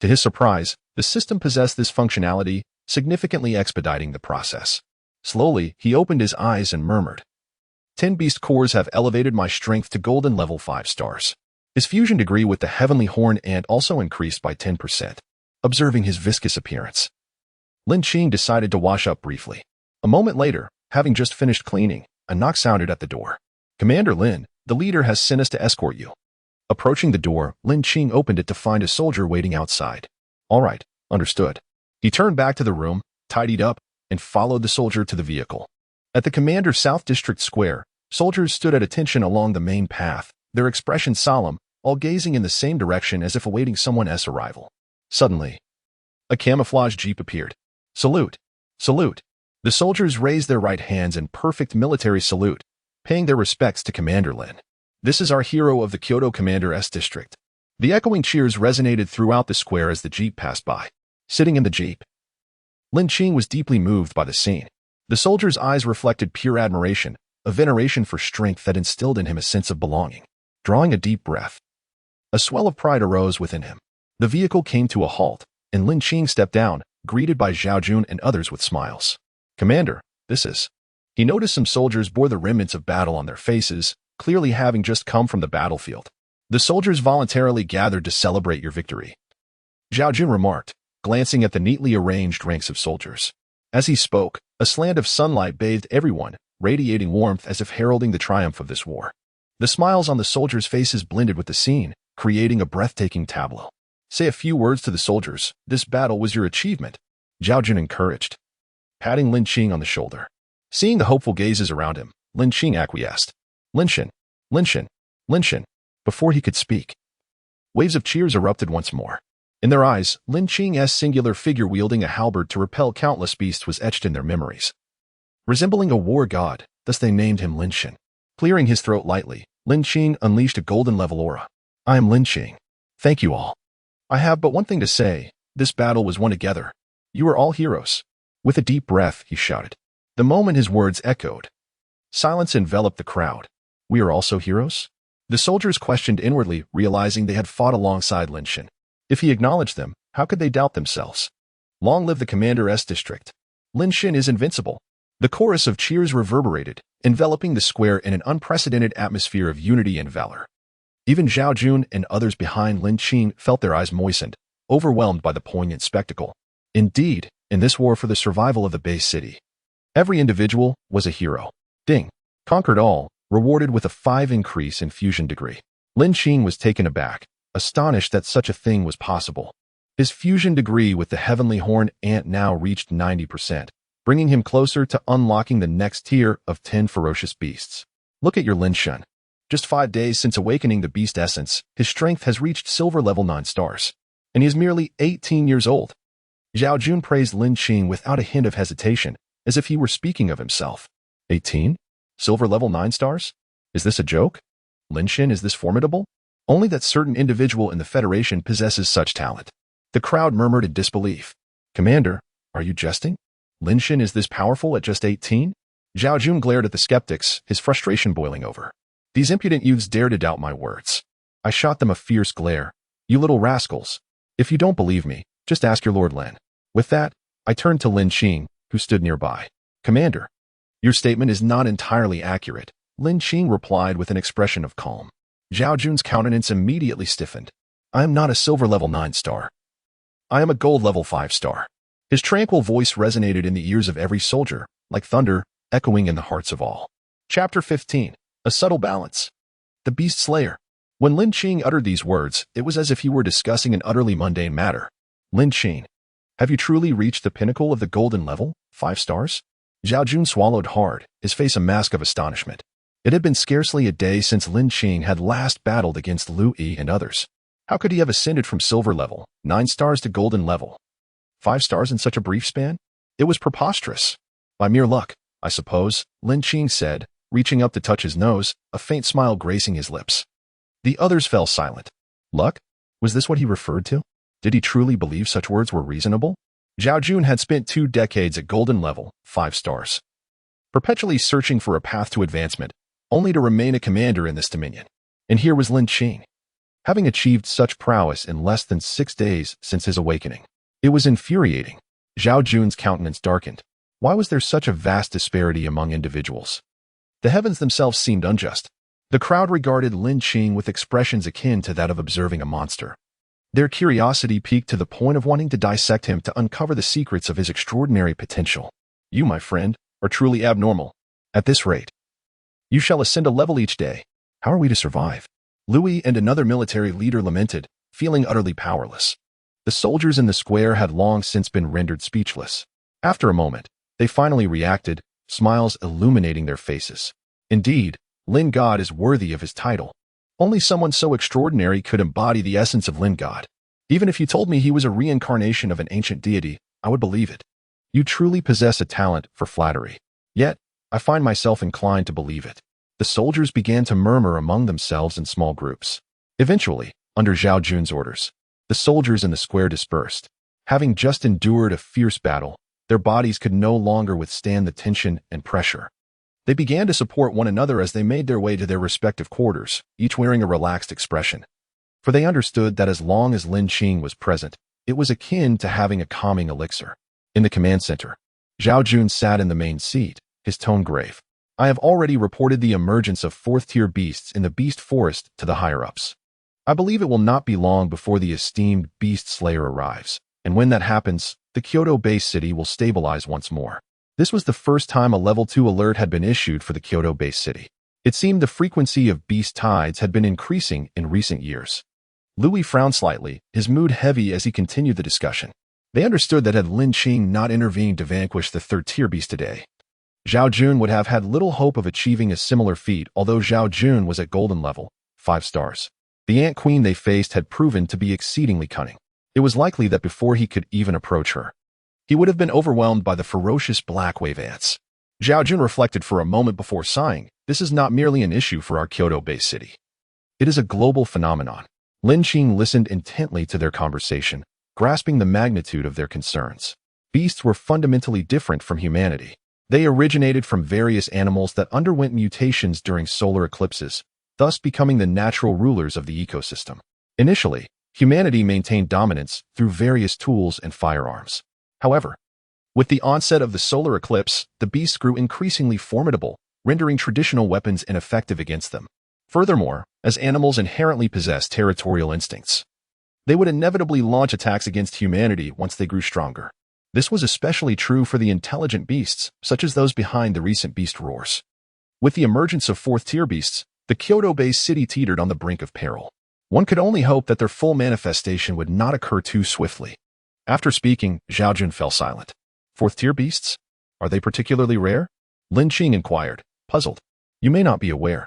To his surprise, the system possessed this functionality, significantly expediting the process. Slowly, he opened his eyes and murmured, 10 beast cores have elevated my strength to golden level 5 stars. His fusion degree with the heavenly horn ant also increased by 10%. Observing his viscous appearance, Lin Qing decided to wash up briefly. A moment later, having just finished cleaning, a knock sounded at the door. Commander Lin, the leader has sent us to escort you. Approaching the door, Lin Qing opened it to find a soldier waiting outside. All right, understood. He turned back to the room, tidied up, and followed the soldier to the vehicle. At the Commander's South District Square, soldiers stood at attention along the main path, their expression solemn, all gazing in the same direction as if awaiting someone's arrival. Suddenly, a camouflage jeep appeared. Salute! Salute! The soldiers raised their right hands in perfect military salute, paying their respects to Commander Lin. This is our hero of the Kyoto Commander's district. The echoing cheers resonated throughout the square as the jeep passed by. Sitting in the jeep, Lin Qing was deeply moved by the scene. The soldier's eyes reflected pure admiration, a veneration for strength that instilled in him a sense of belonging. Drawing a deep breath, a swell of pride arose within him. The vehicle came to a halt, and Lin Qing stepped down, greeted by Zhao Jun and others with smiles. Commander, this is... He noticed some soldiers bore the remnants of battle on their faces, clearly having just come from the battlefield. The soldiers voluntarily gathered to celebrate your victory, Zhao Jun remarked, glancing at the neatly arranged ranks of soldiers. As he spoke, a slant of sunlight bathed everyone, radiating warmth as if heralding the triumph of this war. The smiles on the soldiers' faces blended with the scene, creating a breathtaking tableau. Say a few words to the soldiers. This battle was your achievement, Zhao Jun encouraged, patting Lin Qing on the shoulder. Seeing the hopeful gazes around him, Lin Qing acquiesced. Lin Qing, Lin Qing, Lin Qing. Before he could speak, waves of cheers erupted once more. In their eyes, Lin Qing's singular figure wielding a halberd to repel countless beasts was etched in their memories. Resembling a war god, thus they named him Lin Qing. Clearing his throat lightly, Lin Qing unleashed a golden-level aura. I am Lin Qing. Thank you all. I have but one thing to say. This battle was won together. You are all heroes. With a deep breath, he shouted. The moment his words echoed, silence enveloped the crowd. We are also heroes? The soldiers questioned inwardly, realizing they had fought alongside Lin Qing. If he acknowledged them, how could they doubt themselves? Long live the Commander's district. Lin Qing is invincible. The chorus of cheers reverberated, enveloping the square in an unprecedented atmosphere of unity and valor. Even Zhao Jun and others behind Lin Qing felt their eyes moistened, overwhelmed by the poignant spectacle. Indeed, in this war for the survival of the base city, every individual was a hero. Ding. Conquered all, rewarded with a 5 increase in fusion degree. Lin Qing was taken aback, astonished that such a thing was possible. His fusion degree with the heavenly horn ant now reached 90%, bringing him closer to unlocking the next tier of 10 ferocious beasts. Look at your Lin Qing. Just 5 days since awakening the beast essence, his strength has reached silver level 9 stars, and he is merely 18 years old. Zhao Jun praised Lin Qing without a hint of hesitation, as if he were speaking of himself. 18? Silver level 9 stars? Is this a joke? Lin Qing is this formidable? Only that certain individual in the Federation possesses such talent. The crowd murmured in disbelief. Commander, are you jesting? Lin Qing is this powerful at just 18? Zhao Jun glared at the skeptics, his frustration boiling over. These impudent youths dare to doubt my words. I shot them a fierce glare. You little rascals. If you don't believe me, just ask your Lord Lin. With that, I turned to Lin Qing, who stood nearby. Commander, your statement is not entirely accurate, Lin Qing replied with an expression of calm. Zhao Jun's countenance immediately stiffened. I am not a silver level 9 star. I am a gold level 5-star. His tranquil voice resonated in the ears of every soldier, like thunder, echoing in the hearts of all. Chapter 15. A Subtle Balance. The Beast Slayer. When Lin Qing uttered these words, it was as if he were discussing an utterly mundane matter. Lin Qing, have you truly reached the pinnacle of the golden level, 5 stars? Zhao Jun swallowed hard, his face a mask of astonishment. It had been scarcely a day since Lin Qing had last battled against Lu Yi and others. How could he have ascended from silver level, 9 stars to golden level, 5 stars in such a brief span? It was preposterous. By mere luck, I suppose, Lin Qing said, reaching up to touch his nose, a faint smile gracing his lips. The others fell silent. Luck? Was this what he referred to? Did he truly believe such words were reasonable? Zhao Jun had spent 2 decades at golden level, 5 stars, perpetually searching for a path to advancement, only to remain a commander in this dominion. And here was Lin Qing, having achieved such prowess in less than 6 days since his awakening. It was infuriating. Zhao Jun's countenance darkened. Why was there such a vast disparity among individuals? The heavens themselves seemed unjust. The crowd regarded Lin Qing with expressions akin to that of observing a monster. Their curiosity piqued to the point of wanting to dissect him to uncover the secrets of his extraordinary potential. You, my friend, are truly abnormal. At this rate, you shall ascend a level each day. How are we to survive? Louis and another military leader lamented, feeling utterly powerless. The soldiers in the square had long since been rendered speechless. After a moment, they finally reacted, smiles illuminating their faces. Indeed, Lin God is worthy of his title. Only someone so extraordinary could embody the essence of Lin God. Even if you told me he was a reincarnation of an ancient deity, I would believe it. You truly possess a talent for flattery. Yet, I find myself inclined to believe it. The soldiers began to murmur among themselves in small groups. Eventually, under Zhao Jun's orders, the soldiers in the square dispersed. Having just endured a fierce battle, their bodies could no longer withstand the tension and pressure. They began to support one another as they made their way to their respective quarters, each wearing a relaxed expression. For they understood that as long as Lin Qing was present, it was akin to having a calming elixir. In the command center, Zhao Jun sat in the main seat, his tone grave. I have already reported the emergence of 4th-tier beasts in the beast forest to the higher-ups. I believe it will not be long before the esteemed Beast Slayer arrives, and when that happens, the Kyoto base city will stabilize once more. This was the first time a level 2 alert had been issued for the Kyoto base city. It seemed the frequency of beast tides had been increasing in recent years. Louis frowned slightly, his mood heavy as he continued the discussion. They understood that had Lin Qing not intervened to vanquish the 3rd-tier beast today, Zhao Jun would have had little hope of achieving a similar feat, although Zhao Jun was at golden level, 5 stars. The Ant Queen they faced had proven to be exceedingly cunning. It was likely that before he could even approach her, he would have been overwhelmed by the ferocious black wave ants. Zhao Jun reflected for a moment before sighing, this is not merely an issue for our Kyoto base city. It is a global phenomenon. Lin Qing listened intently to their conversation, grasping the magnitude of their concerns. Beasts were fundamentally different from humanity. They originated from various animals that underwent mutations during solar eclipses, thus becoming the natural rulers of the ecosystem. Initially, humanity maintained dominance through various tools and firearms. However, with the onset of the solar eclipse, the beasts grew increasingly formidable, rendering traditional weapons ineffective against them. Furthermore, as animals inherently possess territorial instincts, they would inevitably launch attacks against humanity once they grew stronger. This was especially true for the intelligent beasts, such as those behind the recent beast roars. With the emergence of 4th-tier beasts, the Kyoto-based city teetered on the brink of peril. One could only hope that their full manifestation would not occur too swiftly. After speaking, Zhao Jun fell silent. 4th-tier beasts? Are they particularly rare? Lin Qing inquired, puzzled. You may not be aware,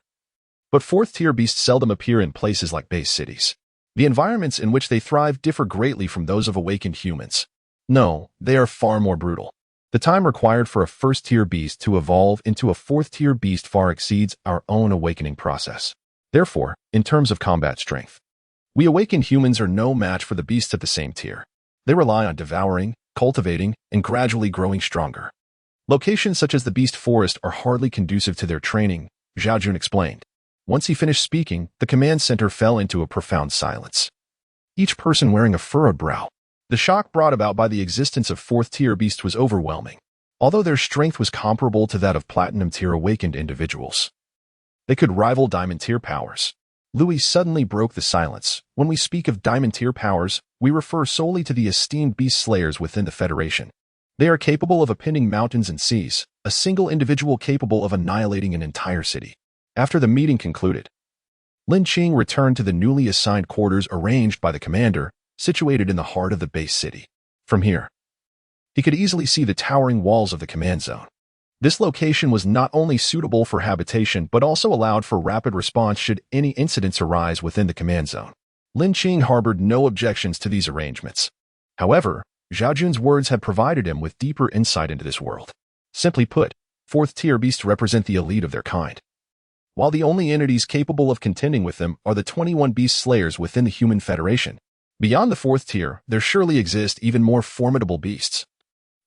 but 4th-tier beasts seldom appear in places like base cities. The environments in which they thrive differ greatly from those of awakened humans. No, they are far more brutal. The time required for a 1st-tier beast to evolve into a 4th-tier beast far exceeds our own awakening process. Therefore, in terms of combat strength, we awakened humans are no match for the beasts at the same tier. They rely on devouring, cultivating, and gradually growing stronger. Locations such as the beast forest are hardly conducive to their training, Zhao Jun explained. Once he finished speaking, the command center fell into a profound silence. Each person wearing a furrowed brow. The shock brought about by the existence of 4th-tier beasts was overwhelming, although their strength was comparable to that of platinum-tier awakened individuals. They could rival diamond-tier powers. Louis suddenly broke the silence. When we speak of diamond-tier powers, we refer solely to the esteemed beast slayers within the Federation. They are capable of upending mountains and seas, a single individual capable of annihilating an entire city. After the meeting concluded, Lin Qing returned to the newly assigned quarters arranged by the commander, situated in the heart of the base city. From here, he could easily see the towering walls of the command zone. This location was not only suitable for habitation but also allowed for rapid response should any incidents arise within the command zone. Lin Qing harbored no objections to these arrangements. However, Zhao Jun's words had provided him with deeper insight into this world. Simply put, fourth-tier beasts represent the elite of their kind, while the only entities capable of contending with them are the 21 beast slayers within the human federation. Beyond the fourth tier, there surely exist even more formidable beasts.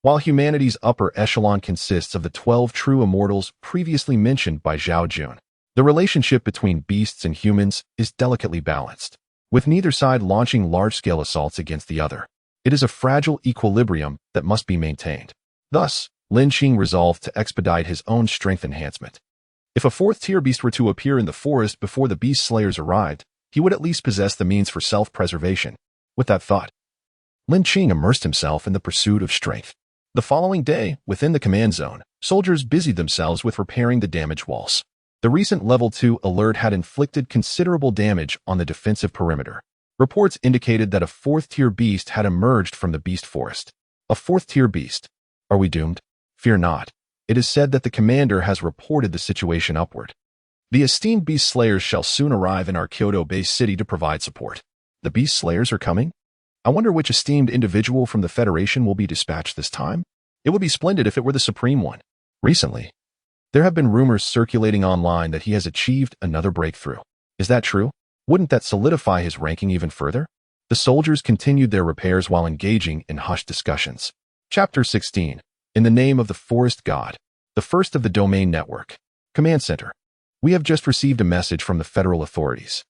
While humanity's upper echelon consists of the 12 true immortals previously mentioned by Zhao Jun, the relationship between beasts and humans is delicately balanced, with neither side launching large-scale assaults against the other. It is a fragile equilibrium that must be maintained. Thus, Lin Qing resolved to expedite his own strength enhancement. If a fourth-tier beast were to appear in the forest before the beast slayers arrived, he would at least possess the means for self-preservation. With that thought, Lin Qing immersed himself in the pursuit of strength. The following day, within the command zone, soldiers busied themselves with repairing the damaged walls. The recent Level 2 alert had inflicted considerable damage on the defensive perimeter. Reports indicated that a fourth-tier beast had emerged from the beast forest. A fourth-tier beast. Are we doomed? Fear not. It is said that the commander has reported the situation upward. The esteemed beast slayers shall soon arrive in our Kyoto-based city to provide support. The beast slayers are coming? I wonder which esteemed individual from the Federation will be dispatched this time? It would be splendid if it were the Supreme One. Recently, there have been rumors circulating online that he has achieved another breakthrough. Is that true? Wouldn't that solidify his ranking even further? The soldiers continued their repairs while engaging in hushed discussions. Chapter 16. In the name of the Forest God, the first of the Domain Network. Command Center. We have just received a message from the federal authorities.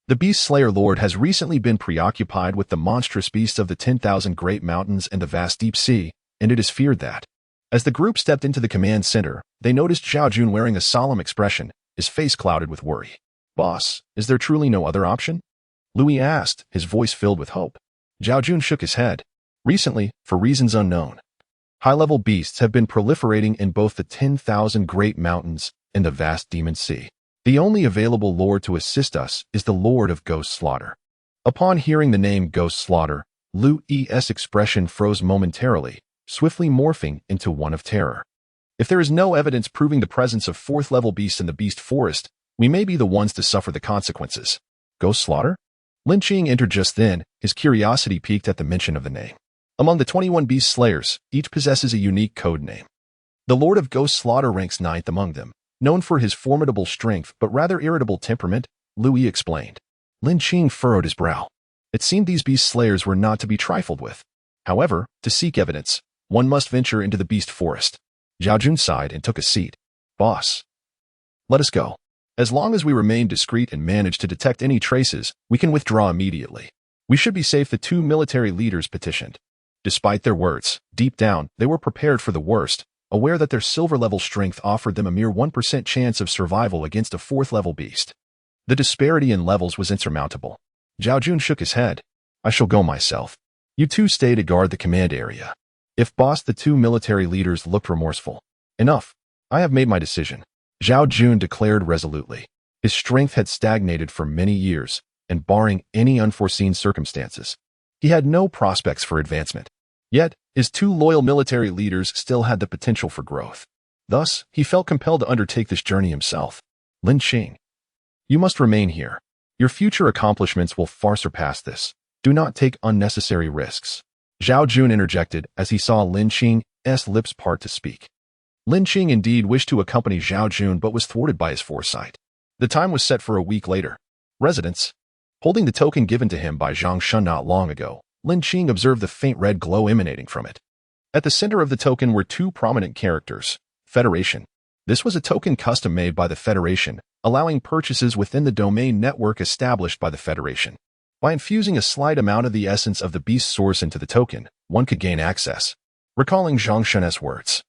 The Beast Slayer Lord has recently been preoccupied with the monstrous beasts of the 10,000 great mountains and the vast deep sea, and it is feared that, as the group stepped into the command center, they noticed Zhao Jun wearing a solemn expression, his face clouded with worry. Boss, is there truly no other option? Louis asked, his voice filled with hope. Zhao Jun shook his head. Recently, for reasons unknown, high-level beasts have been proliferating in both the 10,000 great mountains and the vast demon sea. The only available lord to assist us is the Lord of Ghost Slaughter. Upon hearing the name Ghost Slaughter, Louis' expression froze momentarily, swiftly morphing into one of terror. If there is no evidence proving the presence of fourth-level beasts in the beast forest, we may be the ones to suffer the consequences. Ghost Slaughter? Lin Qing entered just then, his curiosity piqued at the mention of the name. Among the 21 beast slayers, each possesses a unique code name. The Lord of Ghost Slaughter ranks 9th among them. Known for his formidable strength but rather irritable temperament, Louis explained. Lin Qing furrowed his brow. It seemed these beast slayers were not to be trifled with. However, to seek evidence, one must venture into the beast forest. Zhao Jun sighed and took a seat. Boss, let us go. As long as we remain discreet and manage to detect any traces, we can withdraw immediately. We should be safe, the two military leaders petitioned. Despite their words, deep down, they were prepared for the worst, aware that their silver-level strength offered them a mere 1% chance of survival against a fourth-level beast. The disparity in levels was insurmountable. Zhao Jun shook his head. I shall go myself. You two stay to guard the command area. If boss, the two military leaders looked remorseful. Enough. I have made my decision. Zhao Jun declared resolutely. His strength had stagnated for many years, and barring any unforeseen circumstances, he had no prospects for advancement. Yet, his two loyal military leaders still had the potential for growth. Thus, he felt compelled to undertake this journey himself. Lin Qing, you must remain here. Your future accomplishments will far surpass this. Do not take unnecessary risks. Zhao Jun interjected as he saw Lin Qing's lips part to speak. Lin Qing indeed wished to accompany Zhao Jun but was thwarted by his foresight. The time was set for a week later. Residence. Holding the token given to him by Zhang Shun not long ago, Lin Qing observed the faint red glow emanating from it. At the center of the token were two prominent characters. Federation. This was a token custom made by the Federation, allowing purchases within the domain network established by the Federation. By infusing a slight amount of the essence of the beast source into the token, one could gain access. Recalling Zhang Shun's words,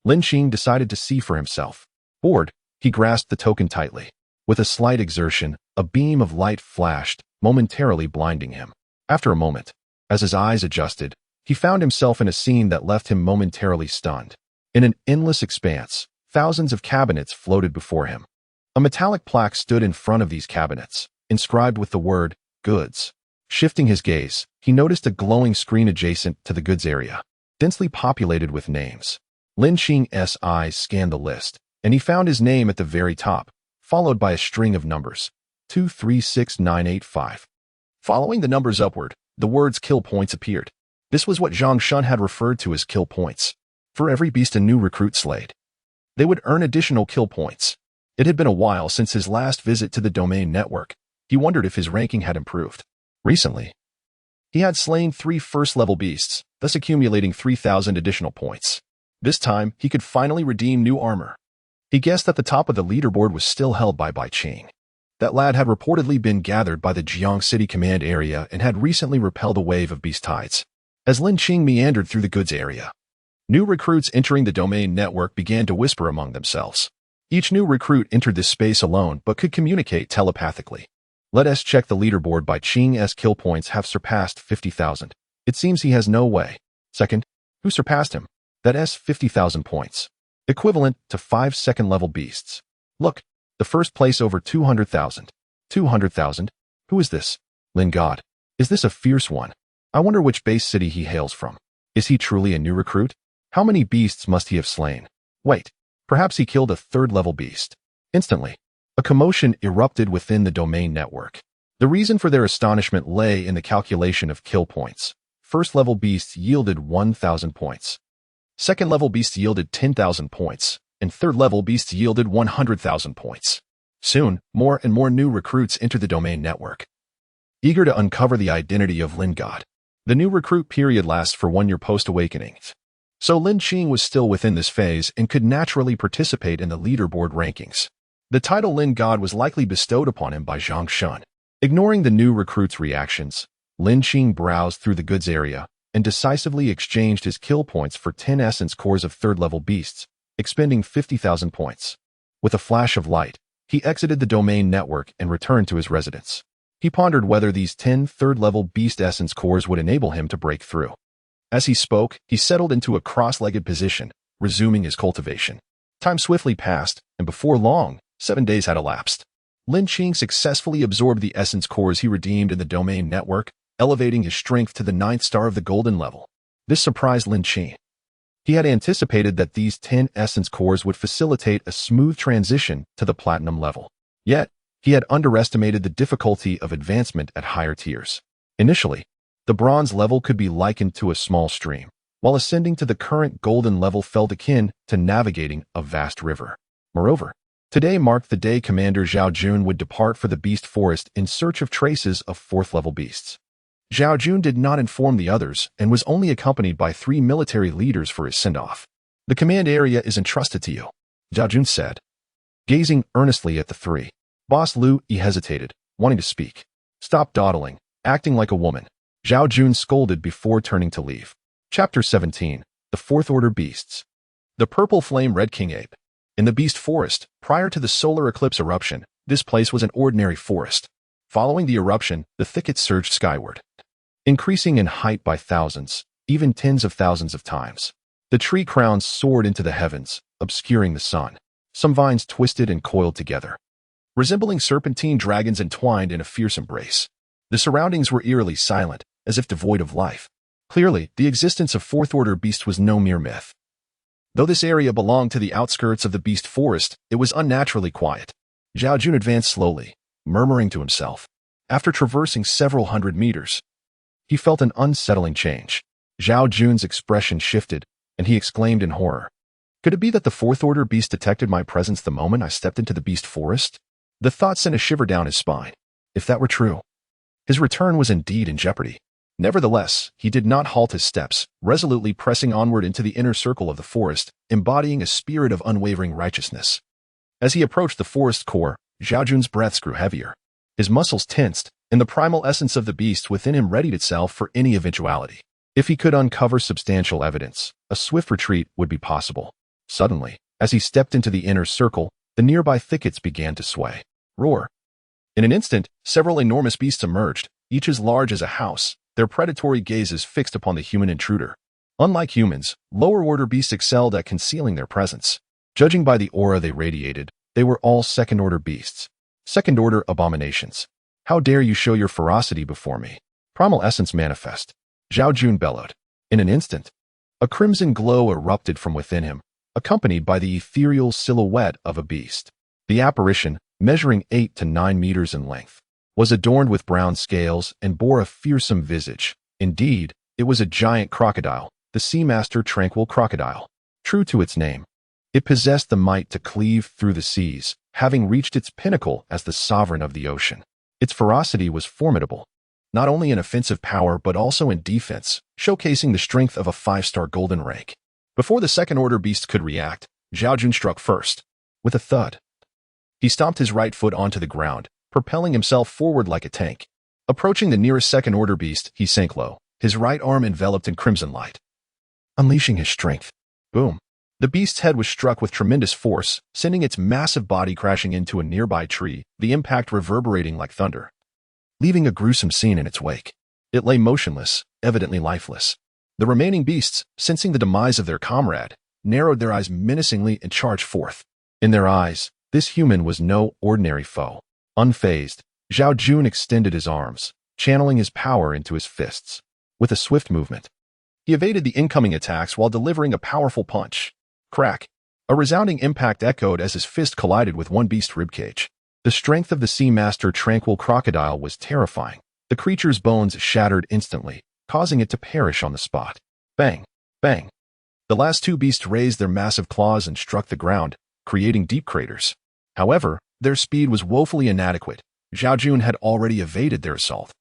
Lin Qing decided to see for himself. Bored, he grasped the token tightly. With a slight exertion, a beam of light flashed, momentarily blinding him. After a moment, As his eyes adjusted, he found himself in a scene that left him momentarily stunned. In an endless expanse, thousands of cabinets floated before him. A metallic plaque stood in front of these cabinets, inscribed with the word, Goods. Shifting his gaze, he noticed a glowing screen adjacent to the goods area, densely populated with names. Lin Qing's eyes scanned the list, and he found his name at the very top, followed by a string of numbers, 236985. Following the numbers upward, the words kill points appeared. This was what Zhang Shun had referred to as kill points. For every beast a new recruit slayed, they would earn additional kill points. It had been a while since his last visit to the domain network. He wondered if his ranking had improved. Recently, he had slain 3 first-level beasts, thus accumulating 3,000 additional points. This time, he could finally redeem new armor. He guessed that the top of the leaderboard was still held by Bai Qing. That lad had reportedly been gathered by the Jiang City Command area and had recently repelled a wave of beast tides. As Lin Qing meandered through the goods area, new recruits entering the domain network began to whisper among themselves. Each new recruit entered this space alone but could communicate telepathically. Let us check the leaderboard. Bai Qing's kill points have surpassed 50,000. It seems he has no way. Second, who surpassed him? That's 50,000 points, equivalent to 5 second-level beasts. Look, the first place over 200,000. 200,000? Who is this? Lin God. Is this a fierce one? I wonder which base city he hails from. Is he truly a new recruit? How many beasts must he have slain? Wait, perhaps he killed a third-level beast. Instantly, a commotion erupted within the domain network. The reason for their astonishment lay in the calculation of kill points. First-level beasts yielded 1,000 points. Second-level beasts yielded 10,000 points, and third-level beasts yielded 100,000 points. Soon, more and more new recruits entered the domain network, eager to uncover the identity of Lin God. The new recruit period lasts for 1 year post-awakening, so Lin Qing was still within this phase and could naturally participate in the leaderboard rankings. The title Lin God was likely bestowed upon him by Zhang Shun. Ignoring the new recruit's reactions, Lin Qing browsed through the goods area and decisively exchanged his kill points for 10 essence cores of third-level beasts, expending 50,000 points. With a flash of light, he exited the domain network and returned to his residence. He pondered whether these 10 third-level beast essence cores would enable him to break through. As he spoke, he settled into a cross-legged position, resuming his cultivation. Time swiftly passed, and before long, 7 days had elapsed. Lin Qing successfully absorbed the essence cores he redeemed in the domain network, elevating his strength to the 9th star of the golden level. This surprised Lin Qing. He had anticipated that these 10 essence cores would facilitate a smooth transition to the platinum level. Yet, he had underestimated the difficulty of advancement at higher tiers. Initially, the bronze level could be likened to a small stream, while ascending to the current golden level felt akin to navigating a vast river. Moreover, today marked the day Commander Zhao Jun would depart for the Beast Forest in search of traces of 4th-level beasts. Zhao Jun did not inform the others and was only accompanied by 3 military leaders for his send-off. The command area is entrusted to you, Zhao Jun said. Gazing earnestly at the 3, Boss Lu Yi hesitated, wanting to speak. Stop dawdling, acting like a woman, Zhao Jun scolded before turning to leave. Chapter 17, The 4th Order Beasts. The Purple Flame Red King Ape. In the Beast Forest, prior to the solar eclipse eruption, this place was an ordinary forest. Following the eruption, the thickets surged skyward, increasing in height by thousands, even tens of thousands of times. The tree crowns soared into the heavens, obscuring the sun. Some vines twisted and coiled together, resembling serpentine dragons entwined in a fierce embrace. The surroundings were eerily silent, as if devoid of life. Clearly, the existence of 4th Order beasts was no mere myth. Though this area belonged to the outskirts of the Beast Forest, it was unnaturally quiet. Zhao Jun advanced slowly, murmuring to himself. After traversing several hundred meters, he felt an unsettling change. Zhao Jun's expression shifted, and he exclaimed in horror. Could it be that the 4th Order beast detected my presence the moment I stepped into the Beast Forest? The thought sent a shiver down his spine. If that were true, his return was indeed in jeopardy. Nevertheless, he did not halt his steps, resolutely pressing onward into the inner circle of the forest, embodying a spirit of unwavering righteousness. As he approached the forest core, Zhao Jun's breaths grew heavier. His muscles tensed, and the primal essence of the beast within him readied itself for any eventuality. If he could uncover substantial evidence, a swift retreat would be possible. Suddenly, as he stepped into the inner circle, the nearby thickets began to sway. Roar. In an instant, several enormous beasts emerged, each as large as a house, their predatory gazes fixed upon the human intruder. Unlike humans, lower-order beasts excelled at concealing their presence. Judging by the aura they radiated, they were all second-order beasts. Second-order abominations. How dare you show your ferocity before me? Primal essence manifest. Zhao Jun bellowed. In an instant, a crimson glow erupted from within him, accompanied by the ethereal silhouette of a beast. The apparition, measuring 8 to 9 meters in length, was adorned with brown scales and bore a fearsome visage. Indeed, it was a giant crocodile, the Sea Master Tranquil Crocodile. True to its name, it possessed the might to cleave through the seas, having reached its pinnacle as the sovereign of the ocean. Its ferocity was formidable, not only in offensive power but also in defense, showcasing the strength of a 5-star golden rank. Before the second-order beast could react, Zhao Jun struck first. With a thud, he stomped his right foot onto the ground, propelling himself forward like a tank. Approaching the nearest second-order beast, he sank low, his right arm enveloped in crimson light. Unleashing his strength. Boom. The beast's head was struck with tremendous force, sending its massive body crashing into a nearby tree, the impact reverberating like thunder, leaving a gruesome scene in its wake. It lay motionless, evidently lifeless. The remaining beasts, sensing the demise of their comrade, narrowed their eyes menacingly and charged forth. In their eyes, this human was no ordinary foe. Unfazed, Zhao Jun extended his arms, channeling his power into his fists. With a swift movement, he evaded the incoming attacks while delivering a powerful punch. Crack! A resounding impact echoed as his fist collided with one beast's ribcage. The strength of the Sea Master Tranquil Crocodile was terrifying. The creature's bones shattered instantly, causing it to perish on the spot. Bang! Bang! The last two beasts raised their massive claws and struck the ground, creating deep craters. However, their speed was woefully inadequate. Zhao Jun had already evaded their assault,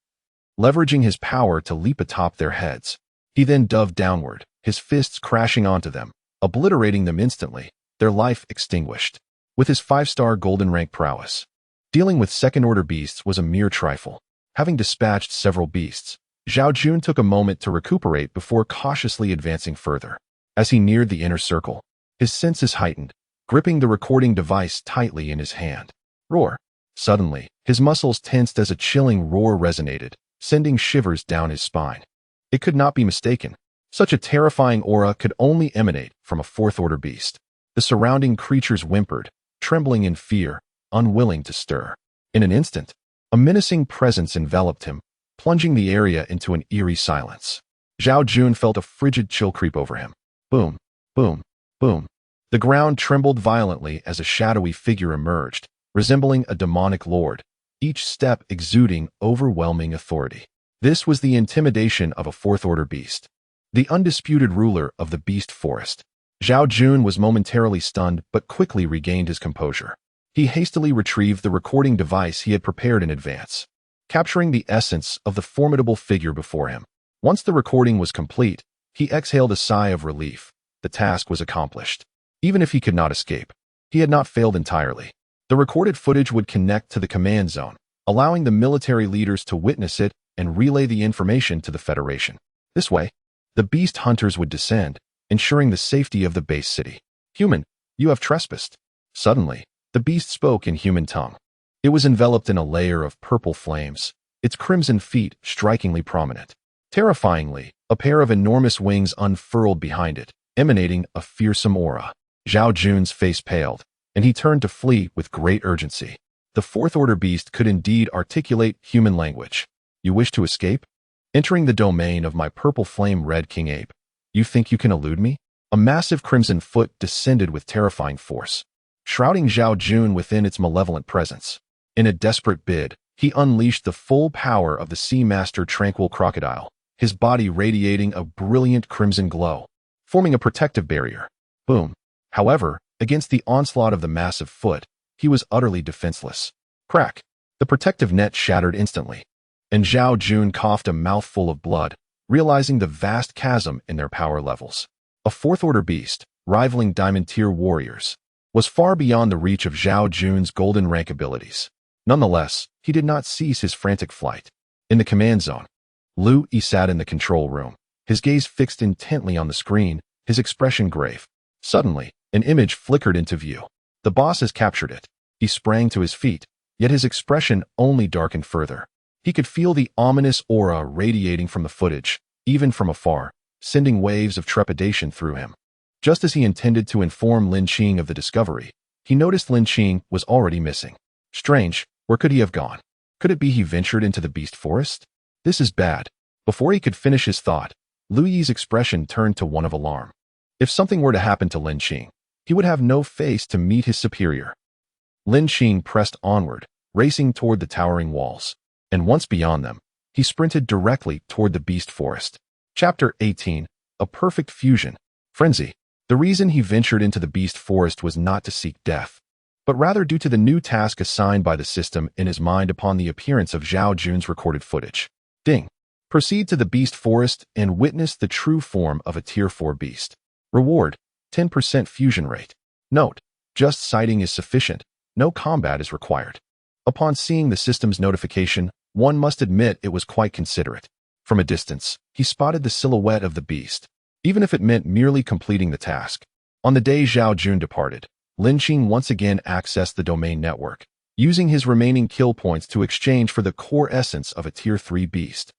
leveraging his power to leap atop their heads. He then dove downward, his fists crashing onto them, obliterating them instantly, their life extinguished. With his 5-star golden rank prowess, dealing with second-order beasts was a mere trifle. Having dispatched several beasts, Zhao Jun took a moment to recuperate before cautiously advancing further. As he neared the inner circle, his senses heightened, gripping the recording device tightly in his hand. Roar! Suddenly, his muscles tensed as a chilling roar resonated, sending shivers down his spine. It could not be mistaken. Such a terrifying aura could only emanate from a 4th-order beast. The surrounding creatures whimpered, trembling in fear, unwilling to stir. In an instant, a menacing presence enveloped him, plunging the area into an eerie silence. Zhao Jun felt a frigid chill creep over him. Boom, boom, boom. The ground trembled violently as a shadowy figure emerged, resembling a demonic lord, each step exuding overwhelming authority. This was the intimidation of a 4th-order beast, the undisputed ruler of the beast forest. Zhao Jun was momentarily stunned but quickly regained his composure. He hastily retrieved the recording device he had prepared in advance, capturing the essence of the formidable figure before him. Once the recording was complete, he exhaled a sigh of relief. The task was accomplished. Even if he could not escape, he had not failed entirely. The recorded footage would connect to the command zone, allowing the military leaders to witness it and relay the information to the Federation. This way, the beast hunters would descend, ensuring the safety of the base city. Human, you have trespassed. Suddenly, the beast spoke in human tongue. It was enveloped in a layer of purple flames, its crimson feet strikingly prominent. Terrifyingly, a pair of enormous wings unfurled behind it, emanating a fearsome aura. Zhao Jun's face paled, and he turned to flee with great urgency. The 4th-order beast could indeed articulate human language. You wish to escape? Entering the domain of my purple flame red king ape, you think you can elude me? A massive crimson foot descended with terrifying force, shrouding Zhao Jun within its malevolent presence. In a desperate bid, he unleashed the full power of the Sea Master Tranquil Crocodile, his body radiating a brilliant crimson glow, forming a protective barrier. Boom. However, against the onslaught of the massive foot, he was utterly defenseless. Crack! The protective net shattered instantly, and Zhao Jun coughed a mouthful of blood, realizing the vast chasm in their power levels. A 4th-order beast, rivaling Diamond-tier warriors, was far beyond the reach of Zhao Jun's golden rank abilities. Nonetheless, he did not cease his frantic flight. In the command zone, Lu Yi sat in the control room, his gaze fixed intently on the screen, his expression grave. Suddenly, an image flickered into view. The boss has captured it. He sprang to his feet, yet his expression only darkened further. He could feel the ominous aura radiating from the footage, even from afar, sending waves of trepidation through him. Just as he intended to inform Lin Qing of the discovery, he noticed Lin Qing was already missing. Strange, where could he have gone? Could it be he ventured into the beast forest? This is bad. Before he could finish his thought, Lu Yi's expression turned to one of alarm. If something were to happen to Lin Qing, he would have no face to meet his superior. Lin Qing pressed onward, racing toward the towering walls, and once beyond them, he sprinted directly toward the beast forest. Chapter 18, A Perfect Fusion. Frenzy. The reason he ventured into the beast forest was not to seek death, but rather due to the new task assigned by the system in his mind upon the appearance of Zhao Jun's recorded footage. Ding. Proceed to the beast forest and witness the true form of a Tier 4 beast. Reward, 10% fusion rate. Note, just sighting is sufficient, no combat is required. Upon seeing the system's notification, one must admit it was quite considerate. From a distance, he spotted the silhouette of the beast, even if it meant merely completing the task. On the day Zhao Jun departed, Lin Qing once again accessed the domain network, using his remaining kill points to exchange for the core essence of a Tier 3 beast,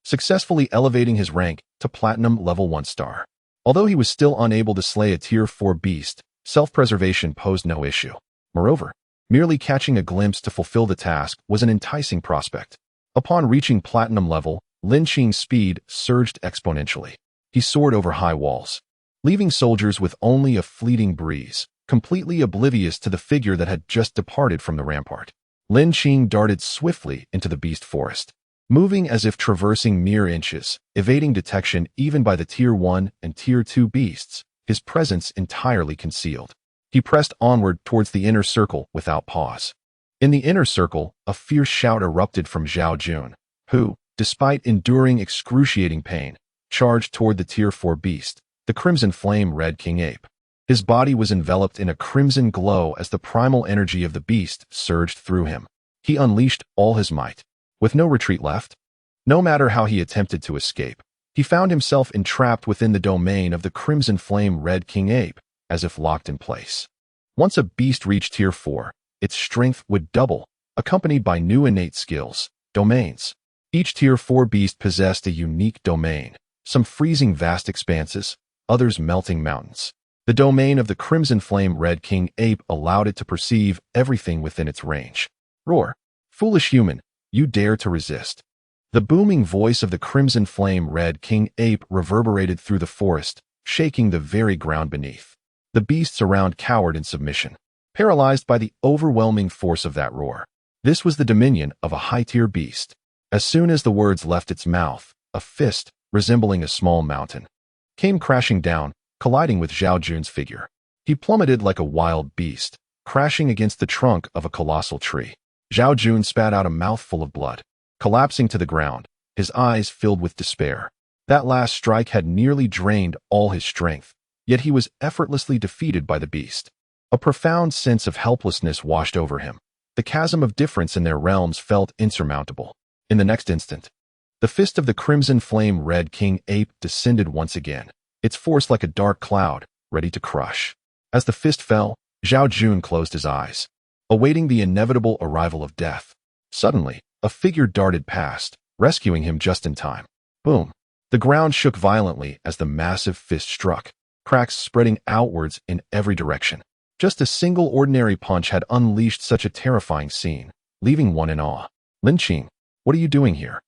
successfully elevating his rank to Platinum Level 1 star. Although he was still unable to slay a Tier 4 beast, self-preservation posed no issue. Moreover, merely catching a glimpse to fulfill the task was an enticing prospect. Upon reaching Platinum level, Lin Qing's speed surged exponentially. He soared over high walls, leaving soldiers with only a fleeting breeze, completely oblivious to the figure that had just departed from the rampart. Lin Qing darted swiftly into the beast forest, moving as if traversing mere inches, evading detection even by the Tier 1 and Tier 2 beasts, his presence entirely concealed. He pressed onward towards the inner circle without pause. In the inner circle, a fierce shout erupted from Zhao Jun, who, despite enduring excruciating pain, charged toward the Tier 4 beast, the Crimson Flame Red King Ape. His body was enveloped in a crimson glow as the primal energy of the beast surged through him. He unleashed all his might. With no retreat left, no matter how he attempted to escape, he found himself entrapped within the domain of the Crimson Flame Red King Ape, as if locked in place. Once a beast reached Tier 4, its strength would double, accompanied by new innate skills, domains. Each Tier 4 beast possessed a unique domain, some freezing vast expanses, others melting mountains. The domain of the Crimson Flame Red King Ape allowed it to perceive everything within its range. Roar. Foolish human, you dare to resist. The booming voice of the Crimson Flame Red King Ape reverberated through the forest, shaking the very ground beneath. The beasts around cowered in submission, paralyzed by the overwhelming force of that roar. This was the dominion of a high-tier beast. As soon as the words left its mouth, a fist, resembling a small mountain, came crashing down, colliding with Zhao Jun's figure. He plummeted like a wild beast, crashing against the trunk of a colossal tree. Zhao Jun spat out a mouthful of blood, collapsing to the ground, his eyes filled with despair. That last strike had nearly drained all his strength, yet he was effortlessly defeated by the beast. A profound sense of helplessness washed over him. The chasm of difference in their realms felt insurmountable. In the next instant, the fist of the Crimson Flame Red King Ape descended once again, its force like a dark cloud, ready to crush. As the fist fell, Zhao Jun closed his eyes, awaiting the inevitable arrival of death. Suddenly, a figure darted past, rescuing him just in time. Boom! The ground shook violently as the massive fist struck, cracks spreading outwards in every direction. Just a single ordinary punch had unleashed such a terrifying scene, leaving one in awe. Lin Qing, what are you doing here?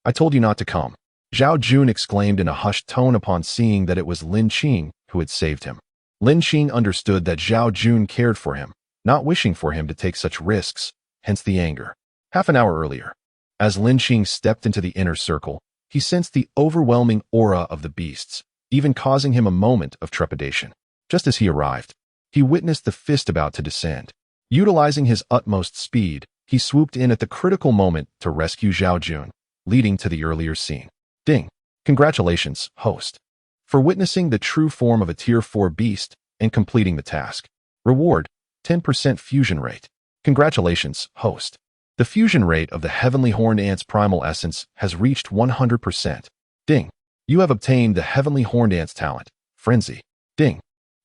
I told you not to come. Zhao Jun exclaimed in a hushed tone upon seeing that it was Lin Qing who had saved him. Lin Qing understood that Zhao Jun cared for him, not wishing for him to take such risks, hence the anger. Half an hour earlier, as Lin Qing stepped into the inner circle, he sensed the overwhelming aura of the beasts, even causing him a moment of trepidation. Just as he arrived, he witnessed the fist about to descend. Utilizing his utmost speed, he swooped in at the critical moment to rescue Zhao Jun, leading to the earlier scene. Ding! Congratulations, host, for witnessing the true form of a Tier 4 beast and completing the task. Reward, 10% fusion rate. Congratulations, host. The fusion rate of the Heavenly Horned Ant's primal essence has reached 100%. Ding! You have obtained the Heavenly Horned Ant's talent, Frenzy. Ding!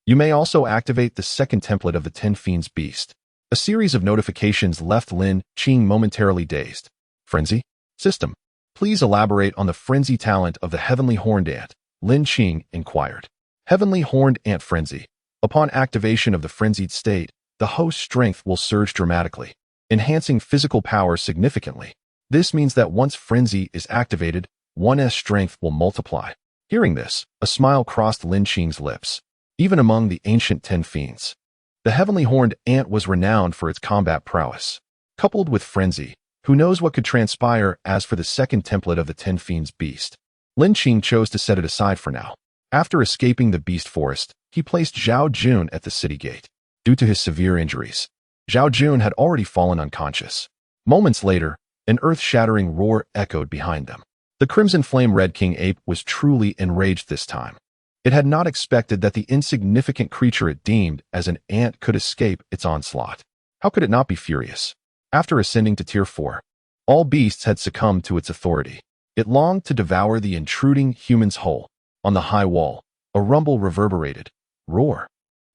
You may also activate the second template of the Ten Fiends beast. A series of notifications left Lin Qing momentarily dazed. Frenzy? System. Please elaborate on the frenzy talent of the heavenly horned ant, Lin Qing inquired. Heavenly horned ant frenzy. Upon activation of the frenzied state, the host's strength will surge dramatically, enhancing physical power significantly. This means that once frenzy is activated, one's strength will multiply. Hearing this, a smile crossed Lin Qing's lips. Even among the ancient Ten Fiends, the heavenly horned ant was renowned for its combat prowess. Coupled with frenzy, who knows what could transpire as for the second template of the Ten Fiends beast. Lin Qing chose to set it aside for now. After escaping the beast forest, he placed Zhao Jun at the city gate. Due to his severe injuries, Zhao Jun had already fallen unconscious. Moments later, an earth-shattering roar echoed behind them. The Crimson Flame Red King ape was truly enraged this time. It had not expected that the insignificant creature it deemed as an ant could escape its onslaught. How could it not be furious? After ascending to Tier 4, all beasts had succumbed to its authority. It longed to devour the intruding human's whole. On the high wall, a rumble reverberated. Roar.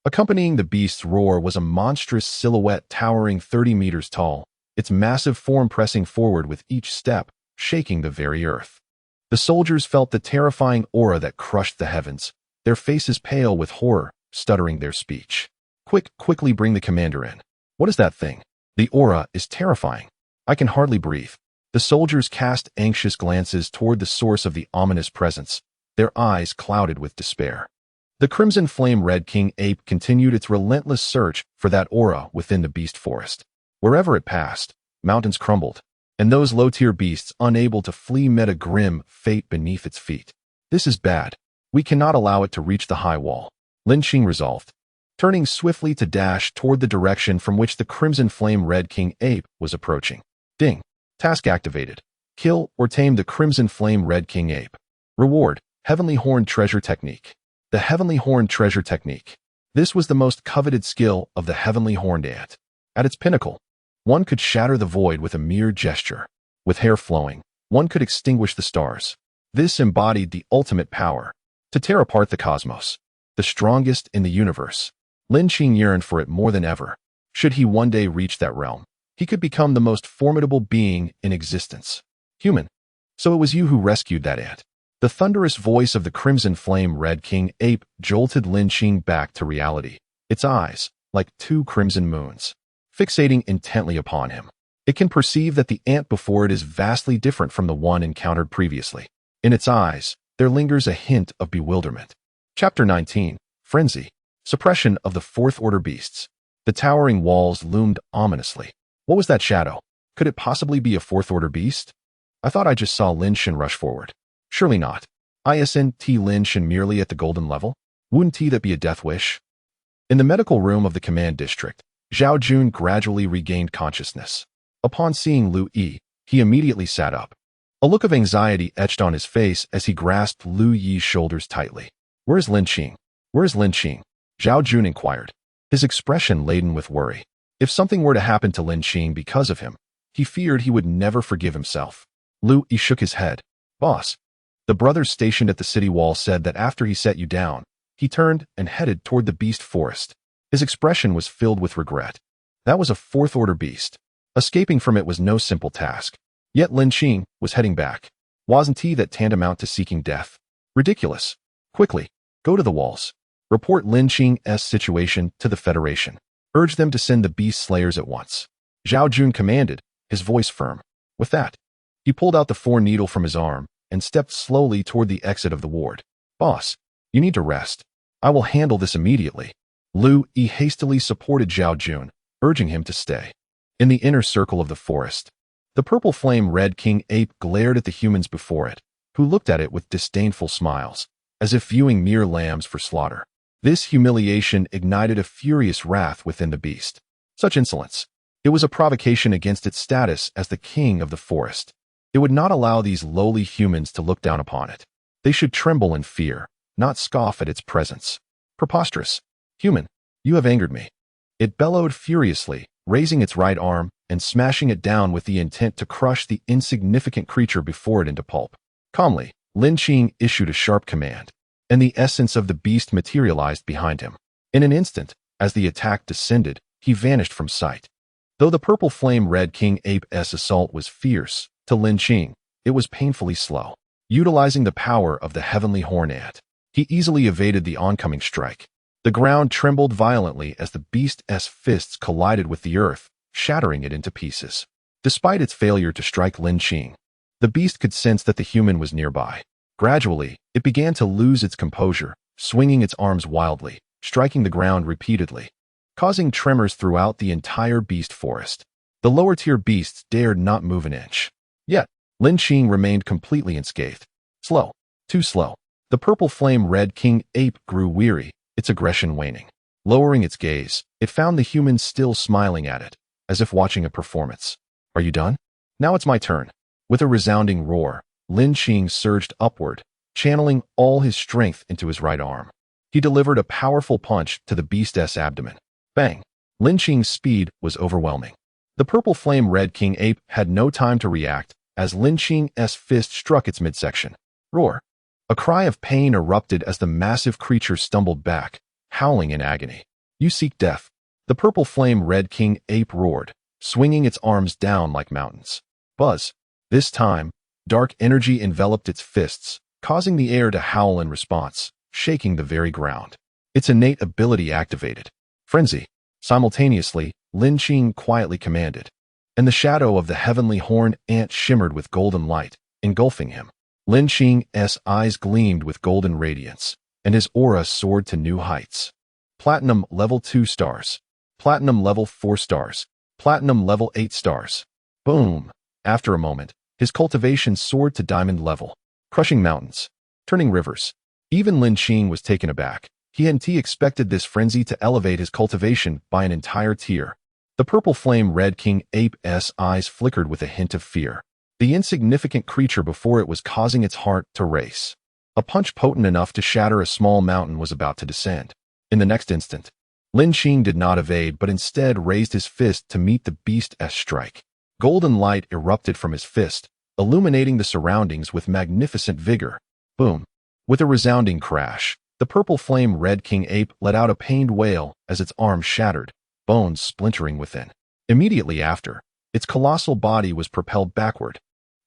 Accompanying the beast's roar was a monstrous silhouette towering 30 meters tall, its massive form pressing forward with each step, shaking the very earth. The soldiers felt the terrifying aura that crushed the heavens, their faces pale with horror, stuttering their speech. Quickly bring the commander in. What is that thing? The aura is terrifying. I can hardly breathe. The soldiers cast anxious glances toward the source of the ominous presence, their eyes clouded with despair. The Crimson Flame Red King ape continued its relentless search for that aura within the beast forest. Wherever it passed, mountains crumbled, and those low-tier beasts unable to flee met a grim fate beneath its feet. This is bad. We cannot allow it to reach the high wall, Lin Qing resolved, turning swiftly to dash toward the direction from which the Crimson Flame Red King ape was approaching. Ding. Task activated. Kill or tame the Crimson Flame Red King ape. Reward, Heavenly Horn Treasure Technique. The Heavenly Horn Treasure Technique. This was the most coveted skill of the Heavenly Horned Ant. At its pinnacle, one could shatter the void with a mere gesture. With hair flowing, one could extinguish the stars. This embodied the ultimate power, to tear apart the cosmos, the strongest in the universe. Lin Qing yearned for it more than ever. Should he one day reach that realm, he could become the most formidable being in existence. Human. So it was you who rescued that ant. The thunderous voice of the Crimson Flame Red King ape jolted Lin Qing back to reality, its eyes, like two crimson moons, fixating intently upon him. It can perceive that the ant before it is vastly different from the one encountered previously. In its eyes, there lingers a hint of bewilderment. Chapter 19, Frenzy. Suppression of the Fourth Order Beasts. The towering walls loomed ominously. What was that shadow? Could it possibly be a Fourth Order beast? I thought I just saw Lin Qing rush forward. Surely not. Isn't Lin Qing merely at the golden level? Wouldn't that be a death wish? In the medical room of the command district, Zhao Jun gradually regained consciousness. Upon seeing Lu Yi, he immediately sat up. A look of anxiety etched on his face as he grasped Lu Yi's shoulders tightly. Where's Lin Qing? Where's Lin Qing? Zhao Jun inquired, his expression laden with worry. If something were to happen to Lin Qing because of him, he feared he would never forgive himself. Lu Yi shook his head. Boss. The brothers stationed at the city wall said that after he set you down, he turned and headed toward the beast forest. His expression was filled with regret. That was a Fourth Order beast. Escaping from it was no simple task. Yet Lin Qing was heading back. Wasn't that tantamount to seeking death? Ridiculous. Quickly, go to the walls. Report Lin Qing's situation to the Federation. Urge them to send the beast slayers at once. Zhao Jun commanded, his voice firm. With that, he pulled out the 4 needle from his arm and stepped slowly toward the exit of the ward. Boss, you need to rest. I will handle this immediately. Lu Yi hastily supported Zhao Jun, urging him to stay. In the inner circle of the forest, the Purple Flame Red King ape glared at the humans before it, who looked at it with disdainful smiles, as if viewing mere lambs for slaughter. This humiliation ignited a furious wrath within the beast. Such insolence. It was a provocation against its status as the king of the forest. It would not allow these lowly humans to look down upon it. They should tremble in fear, not scoff at its presence. Preposterous. Human, you have angered me. It bellowed furiously, raising its right arm and smashing it down with the intent to crush the insignificant creature before it into pulp. Calmly, Lin Qing issued a sharp command, and the essence of the beast materialized behind him. In an instant, as the attack descended, he vanished from sight. Though the Purple Flame Red King ape's assault was fierce, To Lin Qing, it was painfully slow. Utilizing the power of the heavenly horn ant, he easily evaded the oncoming strike. The ground trembled violently as the beast's fists collided with the earth, shattering it into pieces. Despite its failure to strike Lin Qing, the beast could sense that the human was nearby. Gradually, it began to lose its composure, swinging its arms wildly, striking the ground repeatedly, causing tremors throughout the entire beast forest. The lower-tier beasts dared not move an inch. Yet, Lin Qing remained completely unscathed. Slow. Too slow. The purple flame red king ape grew weary, its aggression waning. Lowering its gaze, it found the human still smiling at it, as if watching a performance. Are you done? Now it's my turn. With a resounding roar, Lin Qing surged upward, channeling all his strength into his right arm. He delivered a powerful punch to the beast's abdomen. Bang! Lin Qing's speed was overwhelming. The purple flame red king ape had no time to react as Lin Qing's fist struck its midsection. Roar! A cry of pain erupted as the massive creature stumbled back, howling in agony. You seek death. The purple flame red king ape roared, swinging its arms down like mountains. Buzz! This time, dark energy enveloped its fists, causing the air to howl in response, shaking the very ground. Its innate ability activated. Frenzy! Simultaneously, Lin Qing quietly commanded, and the shadow of the heavenly horn ant shimmered with golden light, engulfing him. Lin Qing's eyes gleamed with golden radiance, and his aura soared to new heights. Platinum level 2 stars. Platinum level 4 stars. Platinum level 8 stars. Boom! After a moment, his cultivation soared to diamond level, crushing mountains, turning rivers. Even Lin Qing was taken aback. He hadn't expected this frenzy to elevate his cultivation by an entire tier. The purple flame red king ape's eyes flickered with a hint of fear. The insignificant creature before it was causing its heart to race. A punch potent enough to shatter a small mountain was about to descend. In the next instant, Lin Qing did not evade but instead raised his fist to meet the beast's strike. Golden light erupted from his fist, illuminating the surroundings with magnificent vigor. Boom! With a resounding crash, the purple flame red king ape let out a pained wail as its arm shattered, bones splintering within. Immediately after, its colossal body was propelled backward.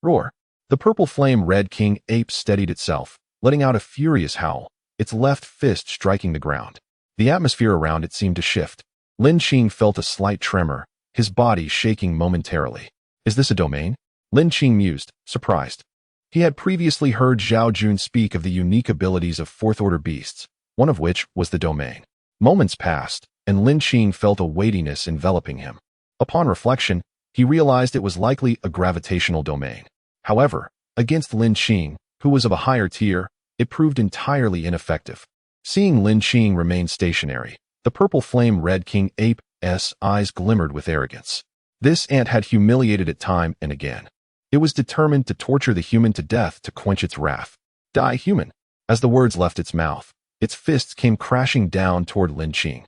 Roar! The purple flame red king ape steadied itself, letting out a furious howl, its left fist striking the ground. The atmosphere around it seemed to shift. Lin Qing felt a slight tremor, his body shaking momentarily. Is this a domain? Lin Qing mused, surprised. He had previously heard Zhao Jun speak of the unique abilities of fourth-order beasts, one of which was the domain. Moments passed, and Lin Qing felt a weightiness enveloping him. Upon reflection, he realized it was likely a gravitational domain. However, against Lin Qing, who was of a higher tier, it proved entirely ineffective. Seeing Lin Qing remain stationary, the purple flame red king ape's eyes glimmered with arrogance. This ant had humiliated it time and again. It was determined to torture the human to death to quench its wrath. Die, human! As the words left its mouth, its fists came crashing down toward Lin Qing.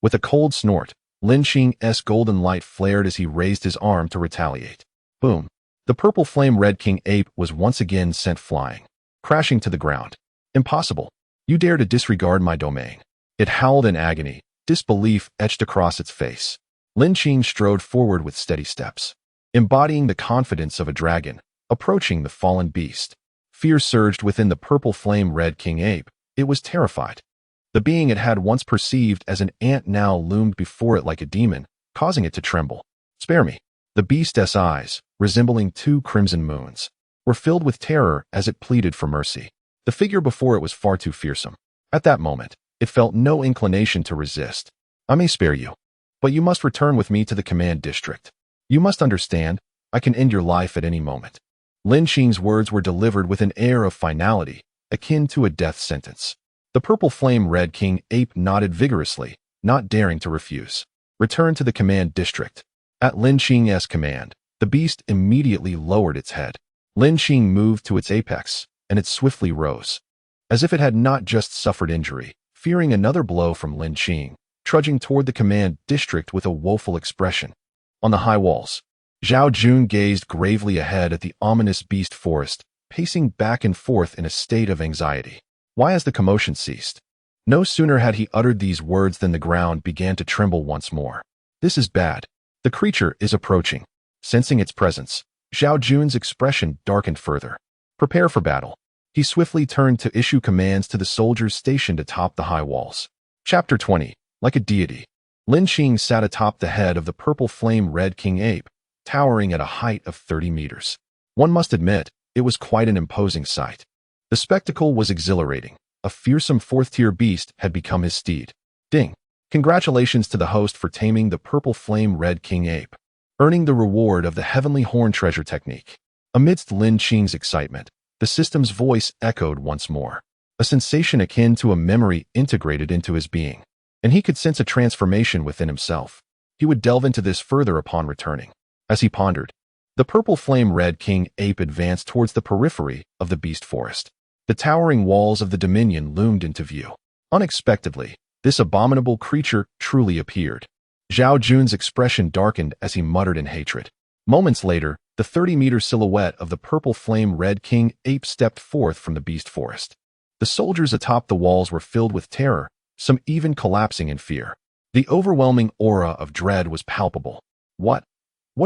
With a cold snort, Lin Qing's golden light flared as he raised his arm to retaliate. Boom! The purple flame red king ape was once again sent flying, crashing to the ground. Impossible! You dare to disregard my domain. It howled in agony, disbelief etched across its face. Lin Qing strode forward with steady steps, embodying the confidence of a dragon, approaching the fallen beast. Fear surged within the purple flame red king ape. It was terrified. The being it had once perceived as an ant now loomed before it like a demon, causing it to tremble. Spare me! The beast's eyes, resembling two crimson moons, were filled with terror as it pleaded for mercy. The figure before it was far too fearsome. At that moment, it felt no inclination to resist. I may spare you, but you must return with me to the command district. You must understand, I can end your life at any moment. Lin Qing's words were delivered with an air of finality, akin to a death sentence. The purple flame red king ape nodded vigorously, not daring to refuse. Return to the command district. At Lin Qing's command, the beast immediately lowered its head. Lin Qing moved to its apex, and it swiftly rose. As if it had not just suffered injury, fearing another blow from Lin Qing, trudging toward the command district with a woeful expression. On the high walls, Zhao Jun gazed gravely ahead at the ominous beast forest, pacing back and forth in a state of anxiety. Why has the commotion ceased? No sooner had he uttered these words than the ground began to tremble once more. This is bad. The creature is approaching. Sensing its presence, Zhao Jun's expression darkened further. Prepare for battle. He swiftly turned to issue commands to the soldiers stationed atop the high walls. Chapter 20. Like a deity. Lin Qing sat atop the head of the purple flame red king ape, towering at a height of 30 meters. One must admit, it was quite an imposing sight. The spectacle was exhilarating. A fearsome fourth-tier beast had become his steed. Ding! Congratulations to the host for taming the purple flame red king ape, earning the reward of the heavenly horn treasure technique. Amidst Lin Qing's excitement, the system's voice echoed once more. A sensation akin to a memory integrated into his being, and he could sense a transformation within himself. He would delve into this further upon returning. As he pondered, the purple flame red king ape advanced towards the periphery of the beast forest. The towering walls of the dominion loomed into view. Unexpectedly, this abominable creature truly appeared. Zhao Jun's expression darkened as he muttered in hatred. Moments later, the 30-meter silhouette of the purple flame red king ape stepped forth from the beast forest. The soldiers atop the walls were filled with terror, some even collapsing in fear. The overwhelming aura of dread was palpable. What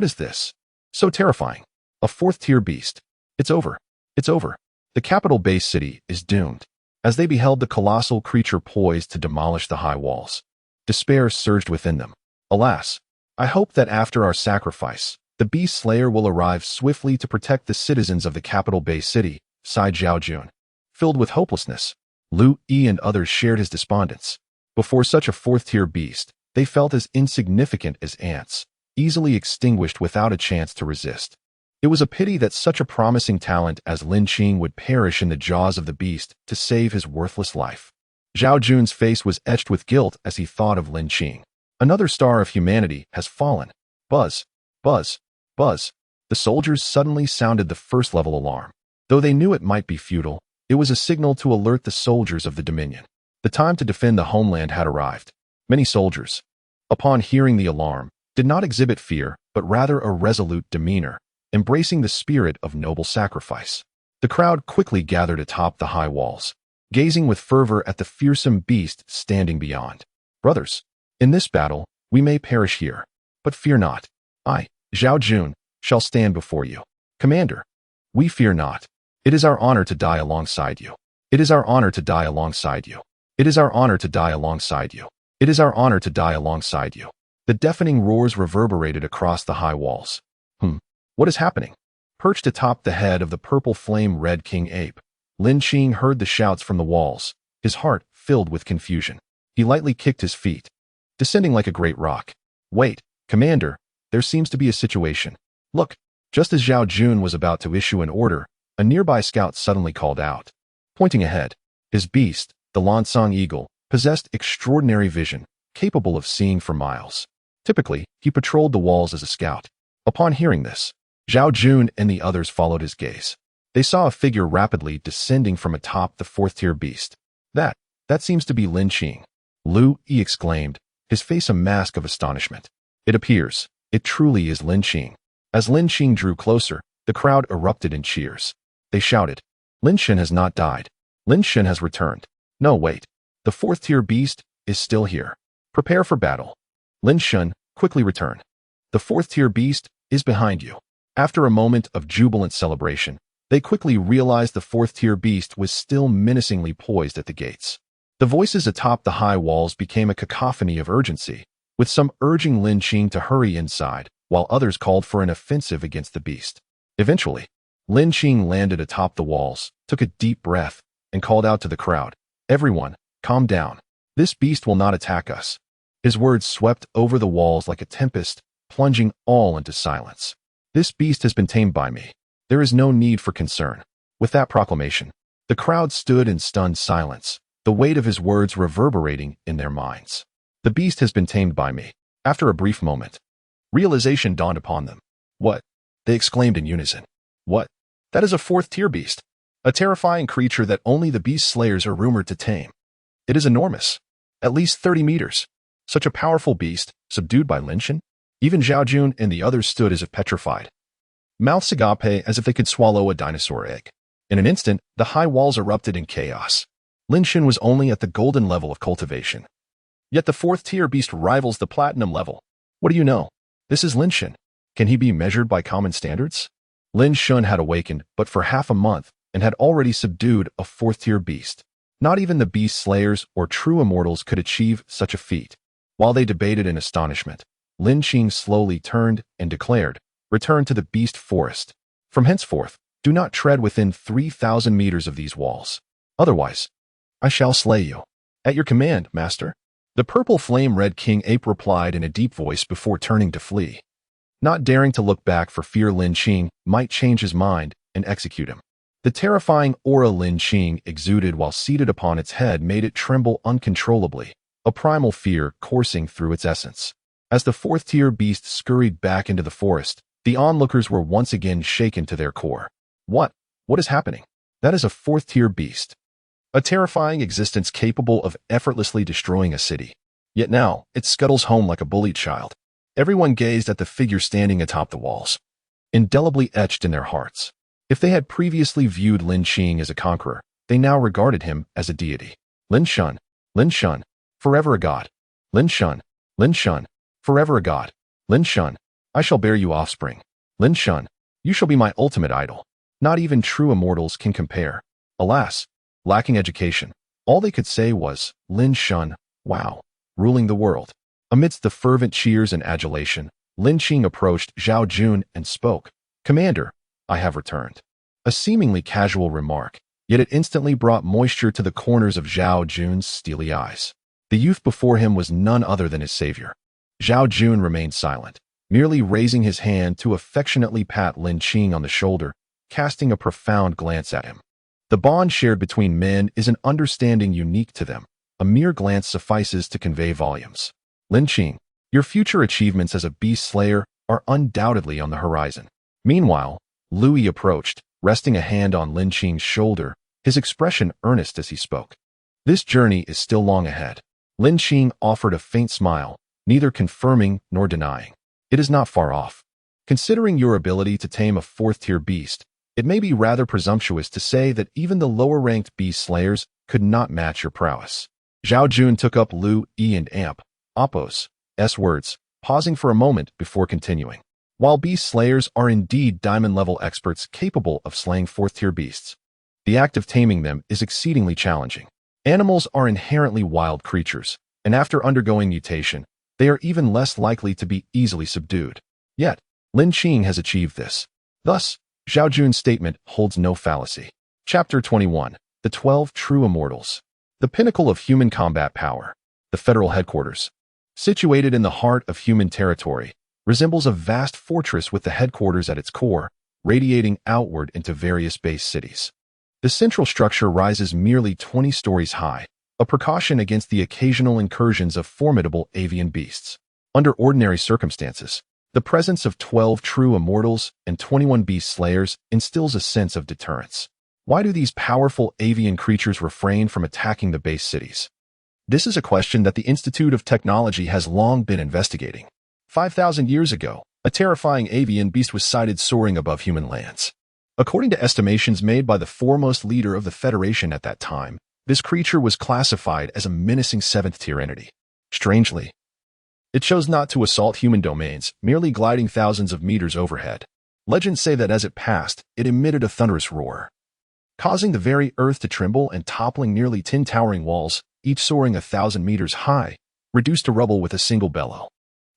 is this? So terrifying. A fourth-tier beast. It's over. It's over. The capital base city is doomed. As they beheld the colossal creature poised to demolish the high walls, despair surged within them. Alas, I hope that after our sacrifice, the beast slayer will arrive swiftly to protect the citizens of the capital base city, sighed Zhao Jun. Filled with hopelessness, Lu Yi and others shared his despondence. Before such a fourth-tier beast, they felt as insignificant as ants, easily extinguished without a chance to resist. It was a pity that such a promising talent as Lin Qing would perish in the jaws of the beast to save his worthless life. Zhao Jun's face was etched with guilt as he thought of Lin Qing. Another star of humanity has fallen. Buzz, buzz, buzz. The soldiers suddenly sounded the first-level alarm. Though they knew it might be futile, it was a signal to alert the soldiers of the Dominion. The time to defend the homeland had arrived. Many soldiers, upon hearing the alarm, did not exhibit fear, but rather a resolute demeanor, embracing the spirit of noble sacrifice. The crowd quickly gathered atop the high walls, gazing with fervor at the fearsome beast standing beyond. Brothers, in this battle, we may perish here, but fear not. I, Zhao Jun, shall stand before you. Commander, we fear not. It is our honor to die alongside you. It is our honor to die alongside you. It is our honor to die alongside you. It is our honor to die alongside you. The deafening roars reverberated across the high walls. What is happening? Perched atop the head of the purple flame red king ape, Lin Qing heard the shouts from the walls, his heart filled with confusion. He lightly kicked his feet, descending like a great rock. Wait, Commander, there seems to be a situation. Look, just as Zhao Jun was about to issue an order, a nearby scout suddenly called out. Pointing ahead, his beast, the Lansong eagle, possessed extraordinary vision, capable of seeing for miles. Typically, he patrolled the walls as a scout. Upon hearing this, Zhao Jun and the others followed his gaze. They saw a figure rapidly descending from atop the fourth-tier beast. That seems to be Lin Qing. Lu Yi exclaimed, his face a mask of astonishment. It truly is Lin Qing. As Lin Qing drew closer, the crowd erupted in cheers. They shouted, Lin Qing has not died. Lin Qing has returned. No, wait. The fourth-tier beast is still here. Prepare for battle. Lin Qing, quickly return. The fourth-tier beast is behind you. After a moment of jubilant celebration, they quickly realized the fourth-tier beast was still menacingly poised at the gates. The voices atop the high walls became a cacophony of urgency, with some urging Lin Qing to hurry inside, while others called for an offensive against the beast. Eventually, Lin Qing landed atop the walls, took a deep breath, and called out to the crowd, Everyone, calm down. This beast will not attack us. His words swept over the walls like a tempest, plunging all into silence. This beast has been tamed by me. There is no need for concern. With that proclamation, the crowd stood in stunned silence, the weight of his words reverberating in their minds. The beast has been tamed by me. After a brief moment, realization dawned upon them. What? They exclaimed in unison. What? That is a fourth-tier beast. A terrifying creature that only the beast slayers are rumored to tame. It is enormous. At least 30 meters. Such a powerful beast, subdued by Lin Qing? Even Zhao Jun and the others stood as if petrified. Mouths agape as if they could swallow a dinosaur egg. In an instant, the high walls erupted in chaos. Lin Qing was only at the golden level of cultivation. Yet the fourth-tier beast rivals the platinum level. What do you know? This is Lin Qing. Can he be measured by common standards? Lin Qing had awakened but for half a month and had already subdued a fourth-tier beast. Not even the beast slayers or true immortals could achieve such a feat. While they debated in astonishment, Lin Qing slowly turned and declared, "Return to the beast forest. From henceforth, do not tread within 3,000 meters of these walls. Otherwise, I shall slay you." "At your command, master." The purple flame-red King Ape replied in a deep voice before turning to flee. Not daring to look back for fear Lin Qing might change his mind and execute him. The terrifying aura Lin Qing exuded while seated upon its head made it tremble uncontrollably, a primal fear coursing through its essence. As the fourth-tier beast scurried back into the forest, the onlookers were once again shaken to their core. What is happening? That is a fourth-tier beast. A terrifying existence capable of effortlessly destroying a city. Yet now, it scuttles home like a bullied child. Everyone gazed at the figure standing atop the walls, indelibly etched in their hearts. If they had previously viewed Lin Qing as a conqueror, they now regarded him as a deity. Lin Qing, forever a god. Lin Qing, forever a god. Lin Qing, I shall bear you offspring. Lin Qing, you shall be my ultimate idol. Not even true immortals can compare. Alas, lacking education, all they could say was, Lin Qing, wow, ruling the world. Amidst the fervent cheers and adulation, Lin Qing approached Zhao Jun and spoke, "Commander, I have returned." A seemingly casual remark, yet it instantly brought moisture to the corners of Zhao Jun's steely eyes. The youth before him was none other than his savior. Zhao Jun remained silent, merely raising his hand to affectionately pat Lin Qing on the shoulder, casting a profound glance at him. The bond shared between men is an understanding unique to them. A mere glance suffices to convey volumes. Lin Qing, your future achievements as a beast slayer are undoubtedly on the horizon. Meanwhile, Louis approached, resting a hand on Lin Qing's shoulder, his expression earnest as he spoke. This journey is still long ahead. Lin Qing offered a faint smile, neither confirming nor denying. It is not far off. Considering your ability to tame a fourth-tier beast, it may be rather presumptuous to say that even the lower-ranked beast slayers could not match your prowess. Zhao Jun took up Lu E and Appo's words, pausing for a moment before continuing. While beast slayers are indeed diamond-level experts capable of slaying fourth-tier beasts, the act of taming them is exceedingly challenging. Animals are inherently wild creatures, and after undergoing mutation, they are even less likely to be easily subdued. Yet, Lin Qing has achieved this. Thus, Zhao Jun's statement holds no fallacy. Chapter 21. The 12 True Immortals. The pinnacle of human combat power, the federal headquarters, situated in the heart of human territory, resembles a vast fortress with the headquarters at its core, radiating outward into various base cities. The central structure rises merely 20 stories high, a precaution against the occasional incursions of formidable avian beasts. Under ordinary circumstances, the presence of 12 true immortals and 21 beast slayers instills a sense of deterrence. Why do these powerful avian creatures refrain from attacking the base cities? This is a question that the Institute of Technology has long been investigating. 5,000 years ago, a terrifying avian beast was sighted soaring above human lands. According to estimations made by the foremost leader of the Federation at that time, this creature was classified as a menacing seventh-tier entity. Strangely, it chose not to assault human domains, merely gliding thousands of meters overhead. Legends say that as it passed, it emitted a thunderous roar, causing the very earth to tremble and toppling nearly 10 towering walls, each soaring 1,000 meters high, reduced to rubble with a single bellow.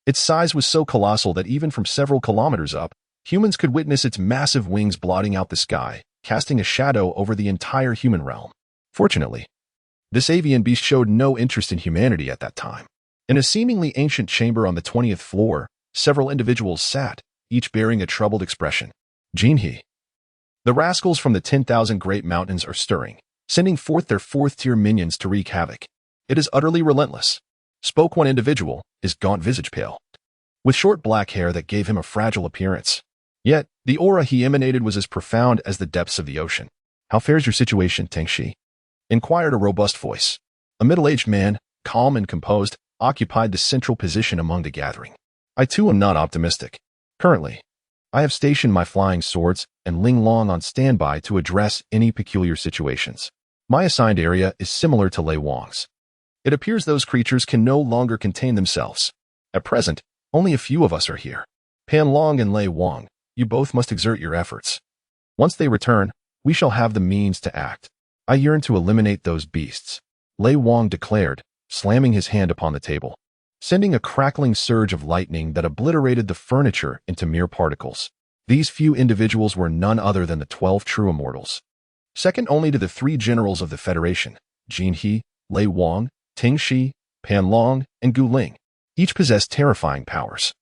Its size was so colossal that even from several kilometers up, humans could witness its massive wings blotting out the sky, casting a shadow over the entire human realm. Fortunately, this avian beast showed no interest in humanity at that time. In a seemingly ancient chamber on the 20th floor, several individuals sat, each bearing a troubled expression. Jinhe. The rascals from the 10,000 Great Mountains are stirring, sending forth their fourth-tier minions to wreak havoc. It is utterly relentless, spoke one individual, his gaunt visage pale, with short black hair that gave him a fragile appearance. Yet, the aura he emanated was as profound as the depths of the ocean. How fares your situation, Tengshi? Inquired a robust voice. A middle-aged man, calm and composed, occupied the central position among the gathering. I too am not optimistic. Currently, I have stationed my flying swords and Ling Long on standby to address any peculiar situations. My assigned area is similar to Lei Wang's. It appears those creatures can no longer contain themselves. At present, only a few of us are here. Pan Long and Lei Wang, you both must exert your efforts. Once they return, we shall have the means to act. I yearn to eliminate those beasts, Lei Wang declared, slamming his hand upon the table, sending a crackling surge of lightning that obliterated the furniture into mere particles. These few individuals were none other than the 12 true immortals, second only to the 3 generals of the Federation, Jin He, Lei Wang, Ting Shi, Pan Long, and Gu Ling. Each possessed terrifying powers,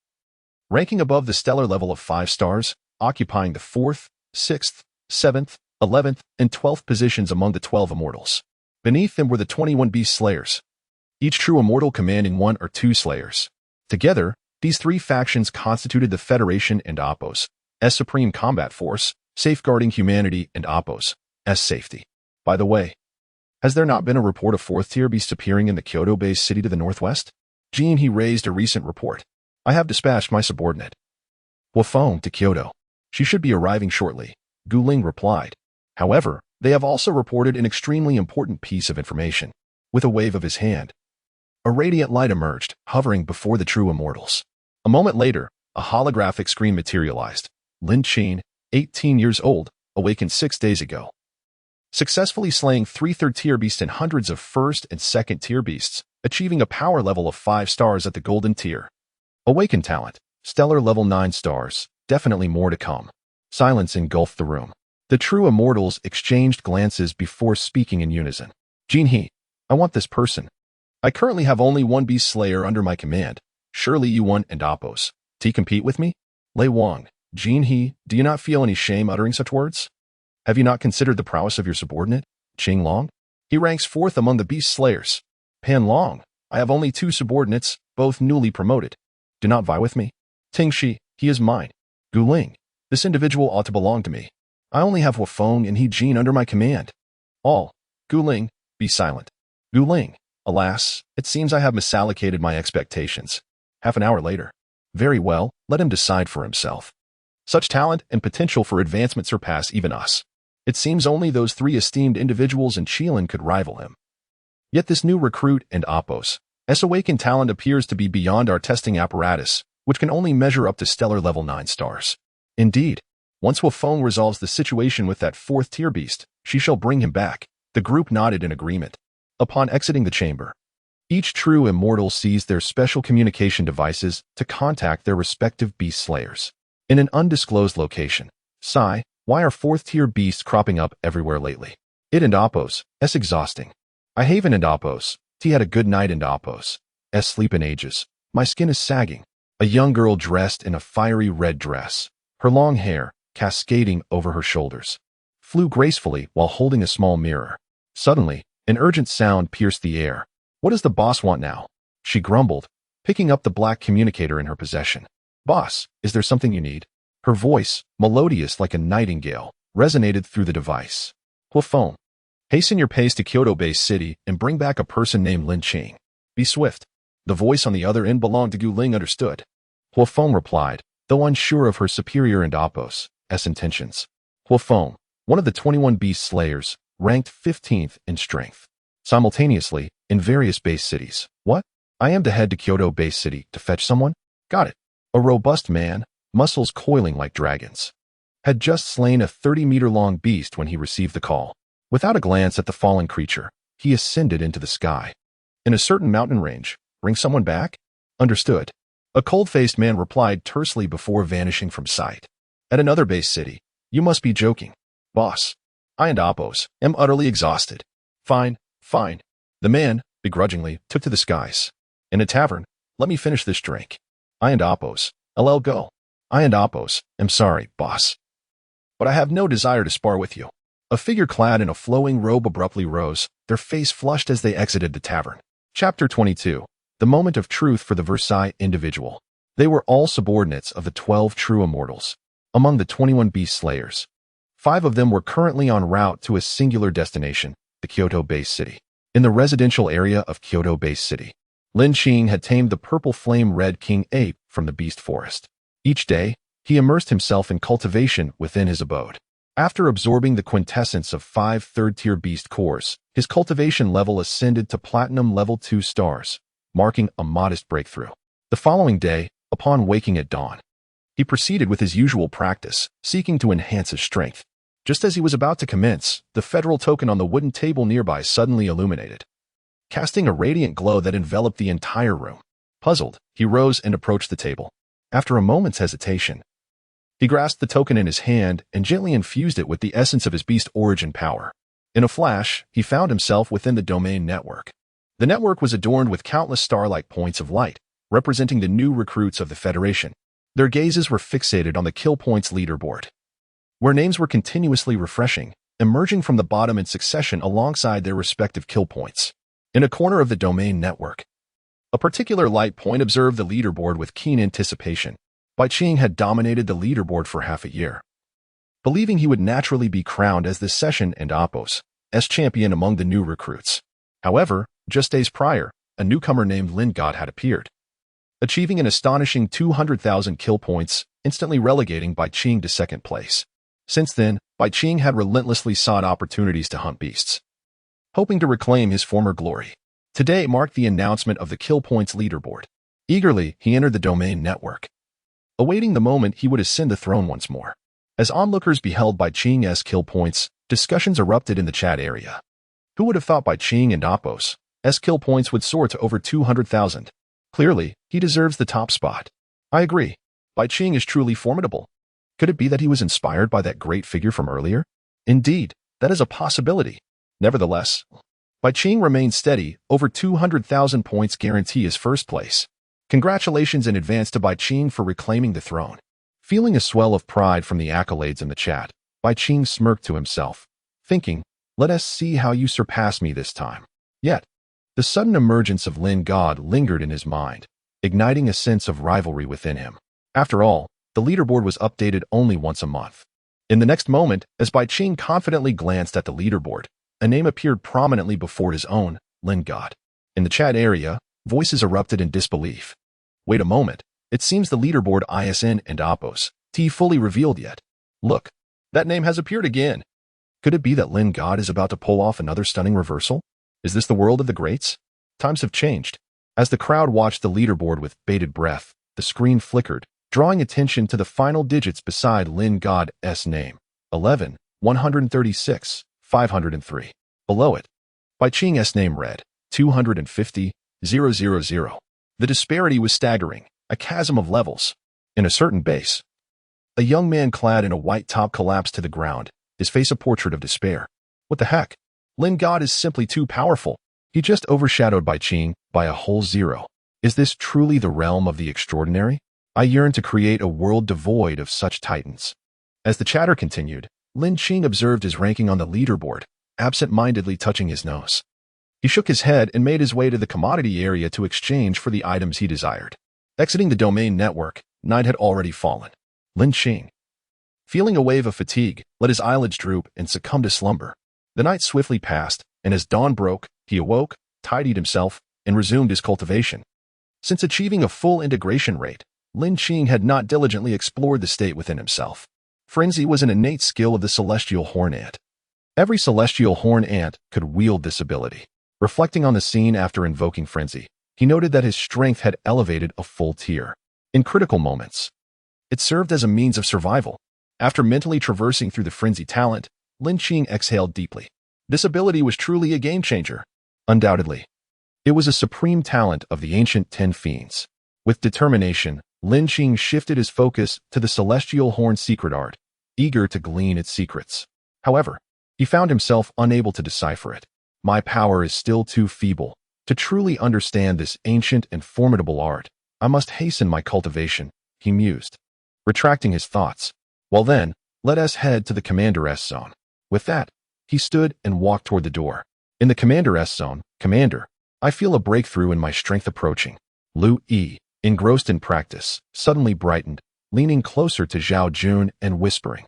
ranking above the stellar level of 5 stars, occupying the 4th, 6th, 7th, 11th, and 12th positions among the 12 immortals. Beneath them were the 21 beast slayers, each true immortal commanding 1 or 2 slayers. Together, these 3 factions constituted the Federation and Appos, as supreme combat force, safeguarding humanity and Appos, as safety. By the way, has there not been a report of 4th-tier beasts appearing in the Kyoto-based city to the northwest? Jin He raised a recent report. I have dispatched my subordinate, Wafeng, to Kyoto. She should be arriving shortly, Gu Ling replied. However, they have also reported an extremely important piece of information. With a wave of his hand, a radiant light emerged, hovering before the true immortals. A moment later, a holographic screen materialized. Lin Qing, 18 years old, awakened 6 days ago, successfully slaying 3 third-tier beasts and hundreds of 1st and 2nd-tier beasts, achieving a power level of 5 stars at the golden tier. Awaken talent, stellar level 9 stars, definitely more to come. Silence engulfed the room. The true immortals exchanged glances before speaking in unison. Jin He, I want this person. I currently have only 1 beast slayer under my command. Surely you want and Appos. To compete with me? Lei Wang, Jin He, do you not feel any shame uttering such words? Have you not considered the prowess of your subordinate, Qing Long? He ranks 4th among the beast slayers. Pan Long, I have only 2 subordinates, both newly promoted. Do not vie with me. Ting Shi, he is mine. Gu Ling, this individual ought to belong to me. I only have Wafeng and He Jin under my command. All, Gu Ling, be silent. Gu Ling, alas, it seems I have misallocated my expectations. Half an hour later. Very well, let him decide for himself. Such talent and potential for advancement surpass even us. It seems only those 3 esteemed individuals in Qilin could rival him. Yet this new recruit and Appos, Awaken talent appears to be beyond our testing apparatus, which can only measure up to stellar level 9 stars. Indeed, once Wafeng resolves the situation with that 4th-tier beast, she shall bring him back. The group nodded in agreement. Upon exiting the chamber, each true immortal seized their special communication devices to contact their respective beast slayers. In an undisclosed location, Sai, why are 4th-tier beasts cropping up everywhere lately? It and Appos, S exhausting. I haven and Appos, T had a good night and Appos, S sleep in ages. My skin is sagging. A young girl dressed in a fiery red dress, her long hair, cascading over her shoulders, flew gracefully while holding a small mirror. Suddenly, an urgent sound pierced the air. What does the boss want now? She grumbled, picking up the black communicator in her possession. Boss, is there something you need? Her voice, melodious like a nightingale, resonated through the device. Wafeng, hasten your pace to Kyoto-based city and bring back a person named Lin Qing. Be swift. The voice on the other end belonged to Gu Ling understood. Wafeng replied, though unsure of her superior and Appos' intentions. Wafeng, one of the 21 beast slayers, ranked 15th in strength. Simultaneously, in various base cities. What? I am to head to Kyoto-based city to fetch someone? Got it. A robust man, muscles coiling like dragons, had just slain a 30-meter-long beast when he received the call. Without a glance at the fallen creature, he ascended into the sky. In a certain mountain range, bring someone back? Understood. A cold-faced man replied tersely before vanishing from sight. At another base city, you must be joking. Boss, I and Appos am utterly exhausted. Fine, fine. The man, begrudgingly, took to the skies. In a tavern, let me finish this drink. I and Appos, LL go. I and Appos, am sorry, boss. But I have no desire to spar with you. A figure clad in a flowing robe abruptly rose, their face flushed as they exited the tavern. Chapter 22. The moment of truth for the Versailles individual. They were all subordinates of the 12 true immortals. Among the 21 beast slayers, 5 of them were currently en route to a singular destination, the Kyoto-based city. In the residential area of Kyoto-based city, Lin Qing had tamed the purple flame red king ape from the beast forest. Each day, he immersed himself in cultivation within his abode. After absorbing the quintessence of 5 third-tier beast cores, his cultivation level ascended to platinum level 2 stars, marking a modest breakthrough. The following day, upon waking at dawn, He proceeded with his usual practice, seeking to enhance his strength. Just as he was about to commence, the federal token on the wooden table nearby suddenly illuminated, casting a radiant glow that enveloped the entire room. Puzzled, he rose and approached the table. After a moment's hesitation, he grasped the token in his hand and gently infused it with the essence of his beast origin power. In a flash, he found himself within the domain network. The network was adorned with countless star-like points of light, representing the new recruits of the Federation. Their gazes were fixated on the kill points leaderboard, where names were continuously refreshing, emerging from the bottom in succession alongside their respective kill points. In a corner of the domain network, a particular light point observed the leaderboard with keen anticipation. Bai Qing had dominated the leaderboard for half a year, believing he would naturally be crowned as the Session and Appos as champion among the new recruits. However, just days prior, a newcomer named Lin Qing had appeared, achieving an astonishing 200,000 kill points, instantly relegating Bai Qing to second place. Since then, Bai Qing had relentlessly sought opportunities to hunt beasts, hoping to reclaim his former glory. Today marked the announcement of the kill points leaderboard. Eagerly, he entered the domain network, awaiting the moment he would ascend the throne once more. As onlookers beheld Bai Qing's kill points, discussions erupted in the chat area. Who would have thought Bai Qing and Appos' kill points would soar to over 200,000? Clearly, he deserves the top spot. I agree. Bai Qing is truly formidable. Could it be that he was inspired by that great figure from earlier? Indeed, that is a possibility. Nevertheless, Bai Qing remained steady. Over 200,000 points guarantee his first place. Congratulations in advance to Bai Qing for reclaiming the throne. Feeling a swell of pride from the accolades in the chat, Bai Qing smirked to himself, thinking, let us see how you surpass me this time. Yet, the sudden emergence of Lin Qing lingered in his mind, igniting a sense of rivalry within him. After all, the leaderboard was updated only once a month. In the next moment, as Bai Qing confidently glanced at the leaderboard, a name appeared prominently before his own, Lin Qing. In the chat area, voices erupted in disbelief. Wait a moment, it seems the leaderboard ISN and Appos fully revealed yet. Look, that name has appeared again. Could it be that Lin Qing is about to pull off another stunning reversal? Is this the world of the greats? Times have changed. As the crowd watched the leaderboard with bated breath, the screen flickered, drawing attention to the final digits beside Lin Qing's name. 11, 136, 503. Below it, Bai Qing's name read 250, 000. The disparity was staggering, a chasm of levels. In a certain base, a young man clad in a white top collapsed to the ground, his face a portrait of despair. What the heck? Lin Qing is simply too powerful. He just overshadowed Bai Qing by a whole 0. Is this truly the realm of the extraordinary? I yearn to create a world devoid of such titans. As the chatter continued, Lin Qing observed his ranking on the leaderboard, absent-mindedly touching his nose. He shook his head and made his way to the commodity area to exchange for the items he desired. Exiting the domain network, night had already fallen. Lin Qing, feeling a wave of fatigue, let his eyelids droop and succumb to slumber. The night swiftly passed, and as dawn broke, he awoke, tidied himself, and resumed his cultivation. Since achieving a full integration rate, Lin Qing had not diligently explored the state within himself. Frenzy was an innate skill of the celestial horn ant. Every celestial horn ant could wield this ability. Reflecting on the scene after invoking Frenzy, he noted that his strength had elevated a full tier. In critical moments, it served as a means of survival. After mentally traversing through the Frenzy talent, Lin Qing exhaled deeply. This ability was truly a game-changer. Undoubtedly, it was a supreme talent of the ancient 10 fiends. With determination, Lin Qing shifted his focus to the celestial horn secret art, eager to glean its secrets. However, he found himself unable to decipher it. My power is still too feeble to truly understand this ancient and formidable art. I must hasten my cultivation, he mused, retracting his thoughts. Well then, let us head to the Commander's zone. With that, he stood and walked toward the door. In the Commander's zone, Commander, I feel a breakthrough in my strength approaching. Lu Yi, engrossed in practice, suddenly brightened, leaning closer to Zhao Jun and whispering.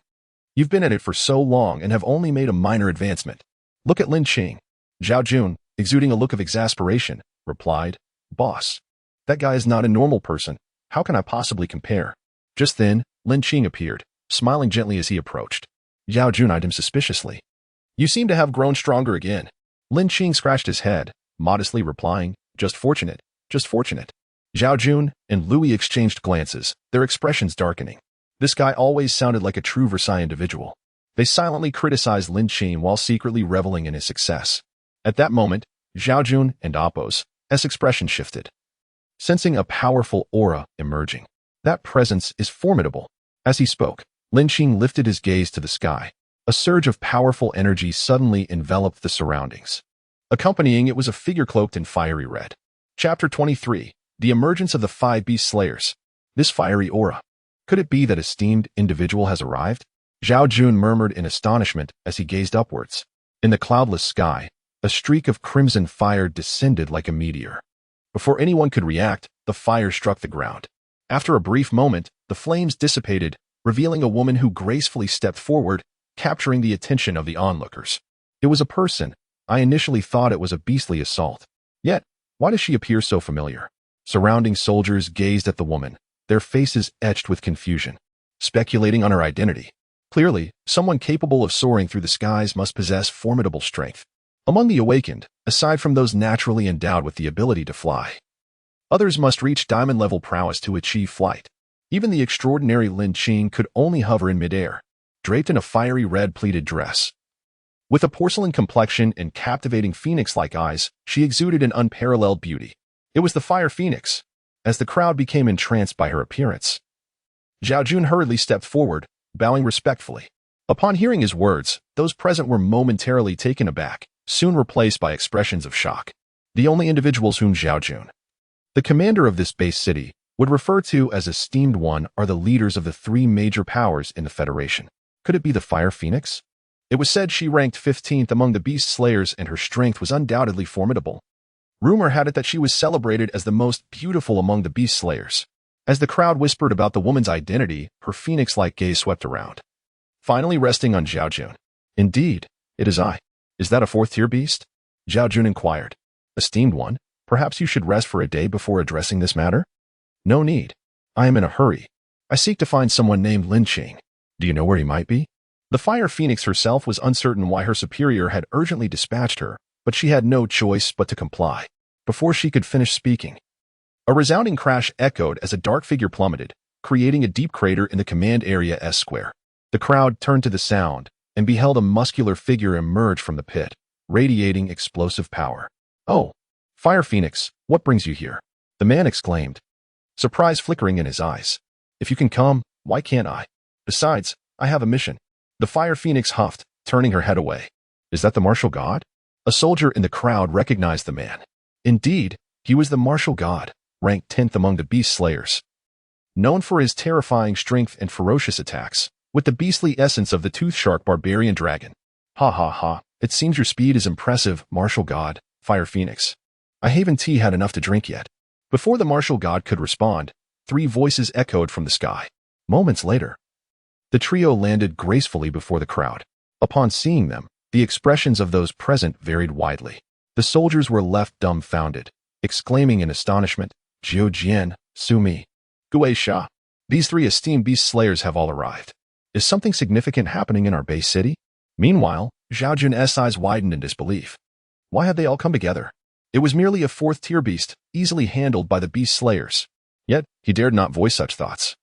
You've been at it for so long and have only made a minor advancement. Look at Lin Qing. Zhao Jun, exuding a look of exasperation, replied, Boss, that guy is not a normal person. How can I possibly compare? Just then, Lin Qing appeared, smiling gently as he approached. Zhao Jun eyed him suspiciously. You seem to have grown stronger again. Lin Qing scratched his head, modestly replying, Just fortunate, just fortunate. Zhao Jun and Louis exchanged glances, their expressions darkening. This guy always sounded like a true Versailles individual. They silently criticized Lin Qing while secretly reveling in his success. At that moment, Zhao Jun and Appo's expression shifted, sensing a powerful aura emerging. That presence is formidable. As he spoke, Lin Qing lifted his gaze to the sky. A surge of powerful energy suddenly enveloped the surroundings. Accompanying it was a figure cloaked in fiery red. Chapter 23. The Emergence of the Five Beast Slayers. This fiery aura. Could it be that esteemed individual has arrived? Zhao Jun murmured in astonishment as he gazed upwards. In the cloudless sky, a streak of crimson fire descended like a meteor. Before anyone could react, the fire struck the ground. After a brief moment, the flames dissipated, revealing a woman who gracefully stepped forward, capturing the attention of the onlookers. It was a person. I initially thought it was a beastly assault. Yet, why does she appear so familiar? Surrounding soldiers gazed at the woman, their faces etched with confusion, speculating on her identity. Clearly, someone capable of soaring through the skies must possess formidable strength. Among the awakened, aside from those naturally endowed with the ability to fly, others must reach diamond-level prowess to achieve flight. Even the extraordinary Lin Qing could only hover in midair, draped in a fiery red pleated dress. With a porcelain complexion and captivating phoenix-like eyes, she exuded an unparalleled beauty. It was the Fire Phoenix. As the crowd became entranced by her appearance, Zhao Jun hurriedly stepped forward, bowing respectfully. Upon hearing his words, those present were momentarily taken aback, soon replaced by expressions of shock. The only individuals whom Zhao Jun, the commander of this base city, would refer to as esteemed one are the leaders of the three major powers in the Federation. Could it be the Fire Phoenix? It was said she ranked 15th among the Beast Slayers and her strength was undoubtedly formidable. Rumor had it that she was celebrated as the most beautiful among the Beast Slayers. As the crowd whispered about the woman's identity, her phoenix-like gaze swept around, finally resting on Zhao Jun. Indeed, it is I. Is that a fourth-tier beast? Zhao Jun inquired. Esteemed one, perhaps you should rest for a day before addressing this matter? No need. I am in a hurry. I seek to find someone named Lin Qing. Do you know where he might be? The Fire Phoenix herself was uncertain why her superior had urgently dispatched her, but she had no choice but to comply. Before she could finish speaking, a resounding crash echoed as a dark figure plummeted, creating a deep crater in the command area S-square. The crowd turned to the sound and beheld a muscular figure emerge from the pit, radiating explosive power. Oh, Fire Phoenix, what brings you here? The man exclaimed, surprise flickering in his eyes. If you can come, why can't I? Besides, I have a mission. The Fire Phoenix huffed, turning her head away. Is that the martial god? A soldier in the crowd recognized the man. Indeed, he was the martial god, ranked 10th among the Beast Slayers. Known for his terrifying strength and ferocious attacks, with the beastly essence of the tooth-shark barbarian dragon. Ha ha ha, it seems your speed is impressive, martial god, Fire Phoenix. I haven't had enough to drink yet. Before the martial god could respond, 3 voices echoed from the sky. Moments later, the trio landed gracefully before the crowd. Upon seeing them, the expressions of those present varied widely. The soldiers were left dumbfounded, exclaiming in astonishment, Jiu Jian, Su Mi, Gui Sha. These 3 esteemed beast slayers have all arrived. Is something significant happening in our base city? Meanwhile, Zhao Jun's eyes widened in disbelief. Why had they all come together? It was merely a 4th-tier beast, easily handled by the beast slayers. Yet, he dared not voice such thoughts,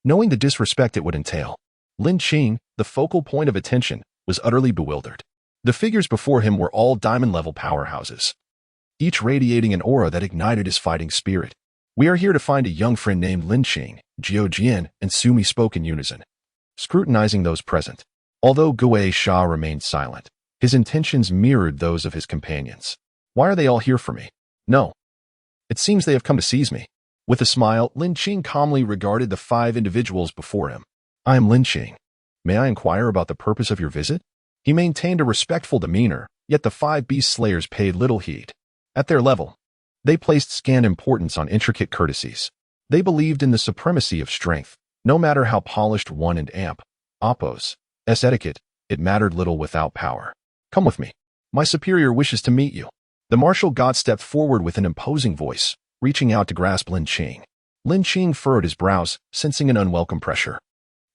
knowing the disrespect it would entail. Lin Qing, the focal point of attention, was utterly bewildered. The figures before him were all diamond-level powerhouses, each radiating an aura that ignited his fighting spirit. We are here to find a young friend named Lin Qing, Jiu Jian, and Su Mi spoke in unison, scrutinizing those present. Although Gui Sha remained silent, his intentions mirrored those of his companions. Why are they all here for me? No. It seems they have come to seize me. With a smile, Lin Qing calmly regarded the 5 individuals before him. I am Lin Qing. May I inquire about the purpose of your visit? He maintained a respectful demeanor, yet the 5 beast slayers paid little heed. At their level, they placed scant importance on intricate courtesies. They believed in the supremacy of strength. No matter how polished one and Appo's etiquette, it mattered little without power. Come with me. My superior wishes to meet you. The martial god stepped forward with an imposing voice, reaching out to grasp Lin Qing. Lin Qing furrowed his brows, sensing an unwelcome pressure.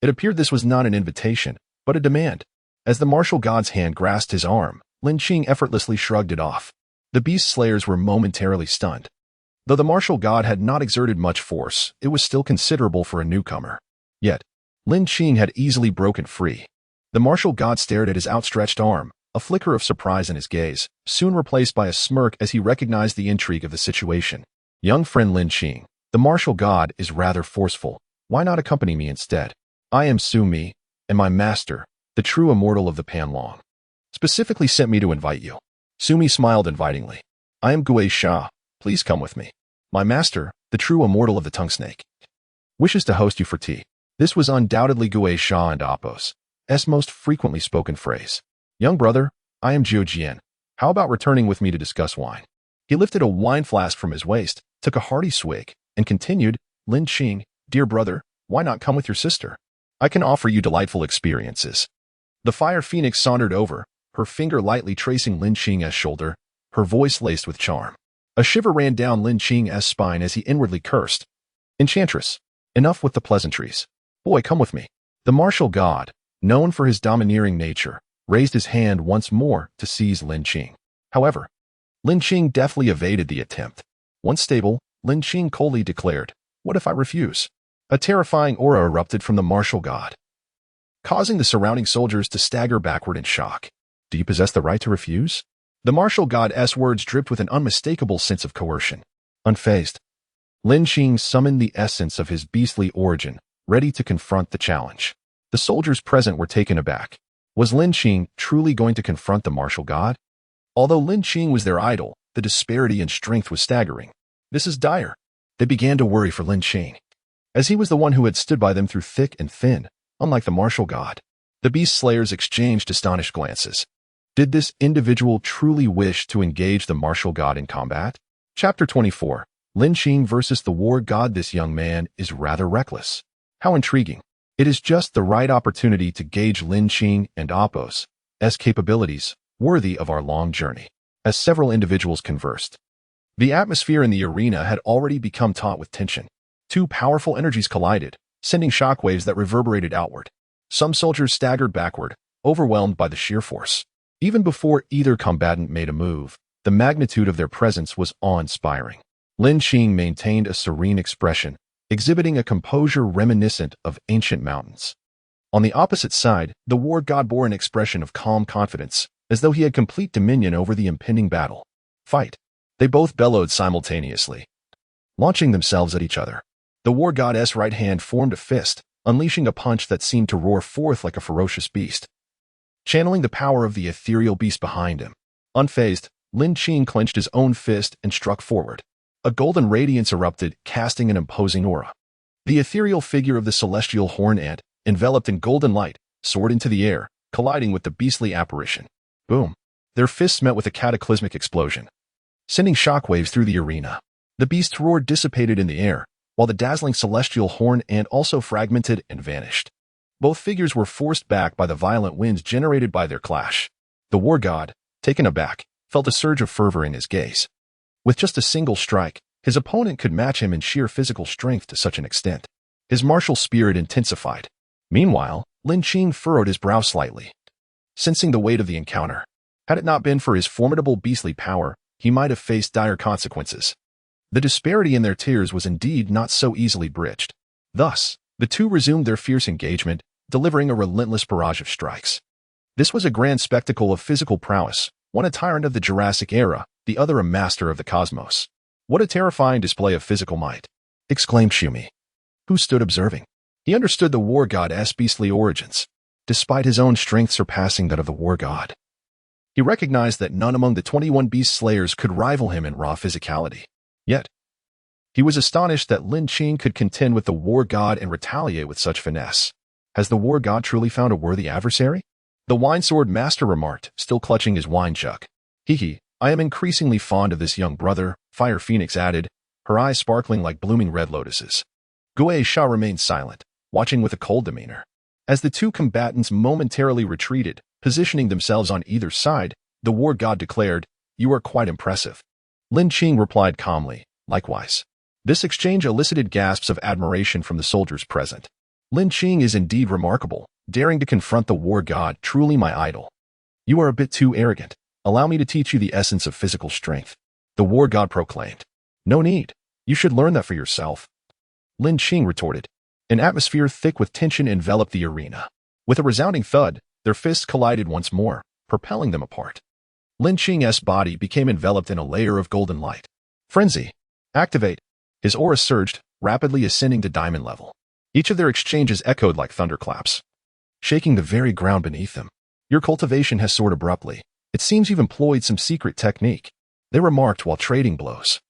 It appeared this was not an invitation, but a demand. As the martial god's hand grasped his arm, Lin Qing effortlessly shrugged it off. The beast slayers were momentarily stunned. Though the martial god had not exerted much force, it was still considerable for a newcomer. Yet, Lin Qing had easily broken free. The martial god stared at his outstretched arm, a flicker of surprise in his gaze, soon replaced by a smirk as he recognized the intrigue of the situation. Young friend Lin Qing, the martial god is rather forceful. Why not accompany me instead? I am Su Mi, and my master, the true immortal of the Panlong, specifically sent me to invite you. Su Mi smiled invitingly. I am Gui Sha. Please come with me. My master, the true immortal of the tongue snake, wishes to host you for tea. This was undoubtedly Gui Sha and Apos' most frequently spoken phrase. Young brother, I am Jiu Jian. How about returning with me to discuss wine? He lifted a wine flask from his waist, took a hearty swig, and continued, Lin Qing, dear brother, why not come with your sister? I can offer you delightful experiences. The fire phoenix sauntered over, her finger lightly tracing Lin Qing's shoulder, her voice laced with charm. A shiver ran down Lin Qing's spine as he inwardly cursed. Enchantress, enough with the pleasantries. Boy, come with me. The martial god, known for his domineering nature, raised his hand once more to seize Lin Qing. However, Lin Qing deftly evaded the attempt. Once stable, Lin Qing coldly declared, what if I refuse? A terrifying aura erupted from the martial god, causing the surrounding soldiers to stagger backward in shock. Do you possess the right to refuse? The martial god's words dripped with an unmistakable sense of coercion. Unfazed, Lin Qing summoned the essence of his beastly origin, ready to confront the challenge. The soldiers present were taken aback. Was Lin Qing truly going to confront the martial god? Although Lin Qing was their idol, the disparity in strength was staggering. This is dire. They began to worry for Lin Qing, as he was the one who had stood by them through thick and thin, unlike the martial god. The beast slayers exchanged astonished glances. Did this individual truly wish to engage the martial god in combat? Chapter 24. Lin Qing versus the war god. This young man is rather reckless. How intriguing. It is just the right opportunity to gauge Lin Qing and Apos' capabilities, worthy of our long journey. As several individuals conversed, the atmosphere in the arena had already become taut with tension. Two powerful energies collided, sending shockwaves that reverberated outward. Some soldiers staggered backward, overwhelmed by the sheer force. Even before either combatant made a move, the magnitude of their presence was awe-inspiring. Lin Qing maintained a serene expression, exhibiting a composure reminiscent of ancient mountains. On the opposite side, the war god bore an expression of calm confidence, as though he had complete dominion over the impending battle. Fight. They both bellowed simultaneously, launching themselves at each other. The war god's right hand formed a fist, unleashing a punch that seemed to roar forth like a ferocious beast, channeling the power of the ethereal beast behind him. Unfazed, Lin Qing clenched his own fist and struck forward. A golden radiance erupted, casting an imposing aura. The ethereal figure of the celestial horn ant, enveloped in golden light, soared into the air, colliding with the beastly apparition. Boom! Their fists met with a cataclysmic explosion, sending shockwaves through the arena. The beast's roar dissipated in the air, while the dazzling celestial horn ant also fragmented and vanished. Both figures were forced back by the violent winds generated by their clash. The war god, taken aback, felt a surge of fervor in his gaze. With just a single strike, his opponent could match him in sheer physical strength to such an extent. His martial spirit intensified. Meanwhile, Lin Qing furrowed his brow slightly, sensing the weight of the encounter. Had it not been for his formidable beastly power, he might have faced dire consequences. The disparity in their tiers was indeed not so easily bridged. Thus, the two resumed their fierce engagement, delivering a relentless barrage of strikes. This was a grand spectacle of physical prowess, one a tyrant of the Jurassic era, the other a master of the cosmos. What a terrifying display of physical might, exclaimed Su Mi, who stood observing. He understood the war god's beastly origins, despite his own strength surpassing that of the war god. He recognized that none among the 21 beast slayers could rival him in raw physicality. Yet, he was astonished that Lin Qing could contend with the war god and retaliate with such finesse. Has the war god truly found a worthy adversary? The wine sword master remarked, still clutching his wine jug. Hee, I am increasingly fond of this young brother, Fire Phoenix added, her eyes sparkling like blooming red lotuses. Gui Sha remained silent, watching with a cold demeanor. As the two combatants momentarily retreated, positioning themselves on either side, the war god declared, You are quite impressive. Lin Qing replied calmly, likewise. This exchange elicited gasps of admiration from the soldiers present. Lin Qing is indeed remarkable, daring to confront the war god, truly my idol. You are a bit too arrogant. Allow me to teach you the essence of physical strength. The war god proclaimed. No need. You should learn that for yourself. Lin Qing retorted. An atmosphere thick with tension enveloped the arena. With a resounding thud, their fists collided once more, propelling them apart. Lin Qing's body became enveloped in a layer of golden light. Frenzy. Activate. His aura surged, rapidly ascending to diamond level. Each of their exchanges echoed like thunderclaps, shaking the very ground beneath them. Your cultivation has soared abruptly. It seems you've employed some secret technique, they remarked while trading blows.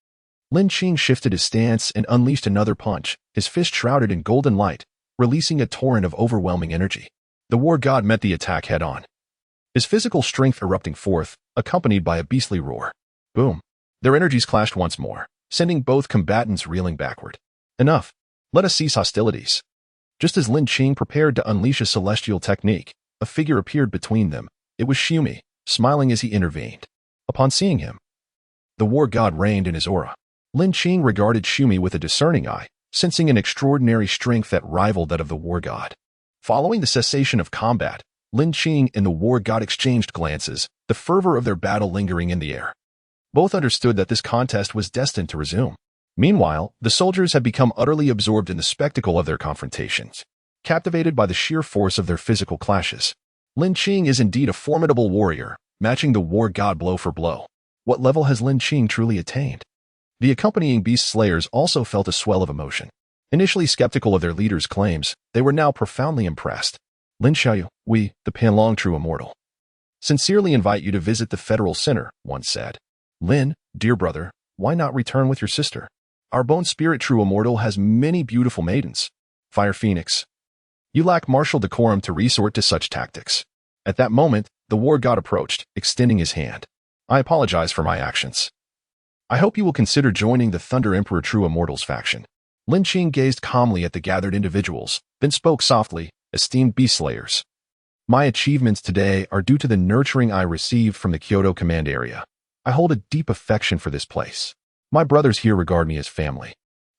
Lin Qing shifted his stance and unleashed another punch, his fist shrouded in golden light, releasing a torrent of overwhelming energy. The war god met the attack head-on, his physical strength erupting forth, accompanied by a beastly roar. Boom. Their energies clashed once more, sending both combatants reeling backward. Enough. Let us cease hostilities. Just as Lin Qing prepared to unleash a celestial technique, a figure appeared between them. It was Shumi, smiling as he intervened. Upon seeing him, the war god reigned in his aura. Lin Qing regarded Shumi with a discerning eye, sensing an extraordinary strength that rivaled that of the war god. Following the cessation of combat, Lin Qing and the war god exchanged glances, the fervor of their battle lingering in the air. Both understood that this contest was destined to resume. Meanwhile, the soldiers had become utterly absorbed in the spectacle of their confrontations, captivated by the sheer force of their physical clashes. Lin Qing is indeed a formidable warrior, matching the war god blow for blow. What level has Lin Qing truly attained? The accompanying beast slayers also felt a swell of emotion. Initially skeptical of their leader's claims, they were now profoundly impressed. Lin Xiaoyu, we, the Panlong True Immortal, sincerely invite you to visit the Federal Center, one said. Lin, dear brother, why not return with your sister? Our bone spirit True Immortal has many beautiful maidens. Fire Phoenix, you lack martial decorum to resort to such tactics. At that moment, the war god approached, extending his hand. I apologize for my actions. I hope you will consider joining the Thunder Emperor True Immortals faction. Lin Qing gazed calmly at the gathered individuals, then spoke softly, esteemed beast slayers. My achievements today are due to the nurturing I received from the Kyoto command area. I hold a deep affection for this place. My brothers here regard me as family.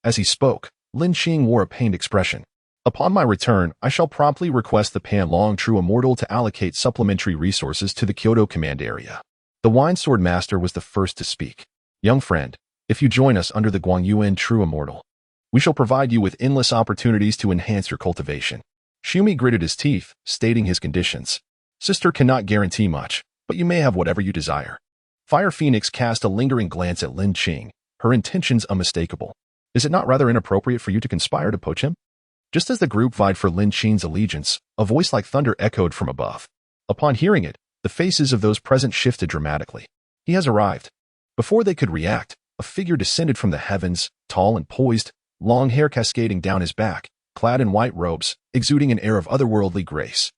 As he spoke, Lin Qing wore a pained expression. Upon my return, I shall promptly request the Panlong True Immortal to allocate supplementary resources to the Kyoto command area. The Wine Sword Master was the first to speak. Young friend, if you join us under the Guangyuan True Immortal, we shall provide you with endless opportunities to enhance your cultivation. Shumi gritted his teeth, stating his conditions. Sister cannot guarantee much, but you may have whatever you desire. Fire Phoenix cast a lingering glance at Lin Qing, her intentions unmistakable. Is it not rather inappropriate for you to conspire to poach him? Just as the group vied for Lin Qing's allegiance, a voice like thunder echoed from above. Upon hearing it, the faces of those present shifted dramatically. He has arrived. Before they could react, a figure descended from the heavens, tall and poised, long hair cascading down his back, clad in white robes, exuding an air of otherworldly grace.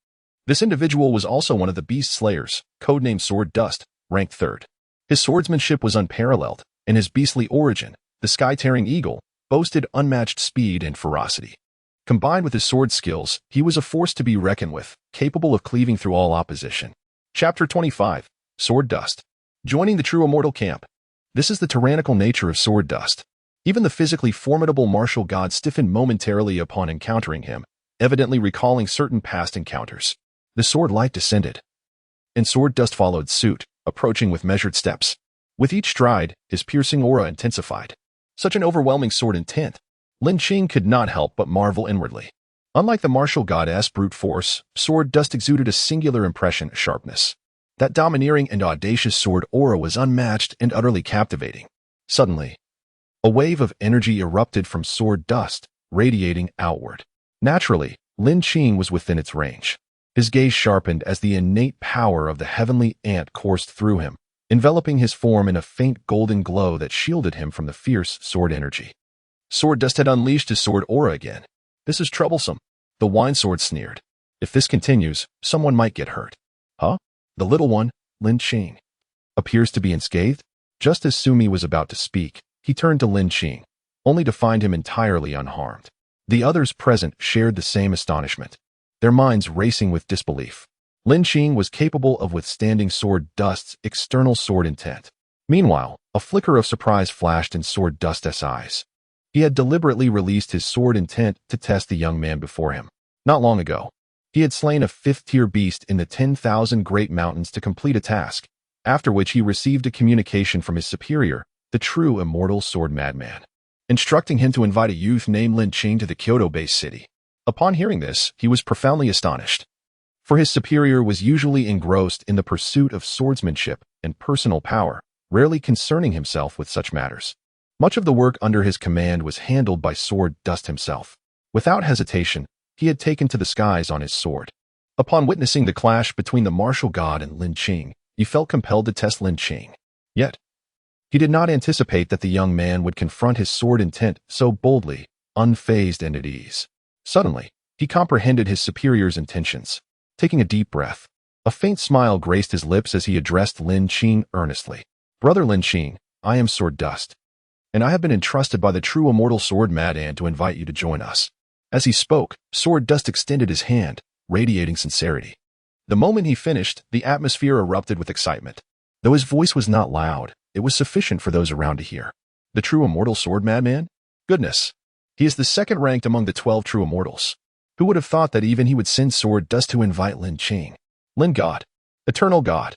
This individual was also one of the beast slayers, codenamed Sword Dust, ranked third. His swordsmanship was unparalleled, and his beastly origin, the sky-tearing eagle, boasted unmatched speed and ferocity. Combined with his sword skills, he was a force to be reckoned with, capable of cleaving through all opposition. Chapter 25. Sword Dust. Joining the True Immortal camp. This is the tyrannical nature of Sword Dust. Even the physically formidable martial god stiffened momentarily upon encountering him, evidently recalling certain past encounters. The sword light descended, and Sword Dust followed suit, approaching with measured steps. With each stride, his piercing aura intensified. Such an overwhelming sword intent, Lin Qing could not help but marvel inwardly. Unlike the martial goddess brute force, Sword Dust exuded a singular impression of sharpness. That domineering and audacious sword aura was unmatched and utterly captivating. Suddenly, a wave of energy erupted from Sword Dust, radiating outward. Naturally, Lin Qing was within its range. His gaze sharpened as the innate power of the heavenly ant coursed through him, enveloping his form in a faint golden glow that shielded him from the fierce sword energy. Sword Dust had unleashed his sword aura again. This is troublesome. The wine sword sneered. If this continues, someone might get hurt. Huh? The little one, Lin Qing, appears to be unscathed? Just as Sumi was about to speak, he turned to Lin Qing, only to find him entirely unharmed. The others present shared the same astonishment, their minds racing with disbelief. Lin Qing was capable of withstanding Sword Dust's external sword intent. Meanwhile, a flicker of surprise flashed in Sword Dust's eyes. He had deliberately released his sword intent to test the young man before him. Not long ago, he had slain a fifth-tier beast in the 10,000 Great Mountains to complete a task, after which he received a communication from his superior, the true immortal sword madman. instructing him to invite a youth named Lin Qing to the Kyoto-based city. Upon hearing this, he was profoundly astonished, for his superior was usually engrossed in the pursuit of swordsmanship and personal power, rarely concerning himself with such matters. Much of the work under his command was handled by Sword Dust himself. Without hesitation, he had taken to the skies on his sword. Upon witnessing the clash between the martial god and Lin Qing, he felt compelled to test Lin Qing. Yet, he did not anticipate that the young man would confront his sword intent so boldly, unfazed and at ease. Suddenly, he comprehended his superior's intentions. Taking a deep breath, a faint smile graced his lips as he addressed Lin Qing earnestly. Brother Lin Qing, I am Sword Dust, and I have been entrusted by the true immortal Sword Madan to invite you to join us. As he spoke, Sword Dust extended his hand, radiating sincerity. The moment he finished, the atmosphere erupted with excitement. Though his voice was not loud, it was sufficient for those around to hear. The true immortal Sword Madman? Goodness! He is the second ranked among the 12 true immortals. Who would have thought that even he would send Sword Dust to invite Lin Qing? Lin God. Eternal God.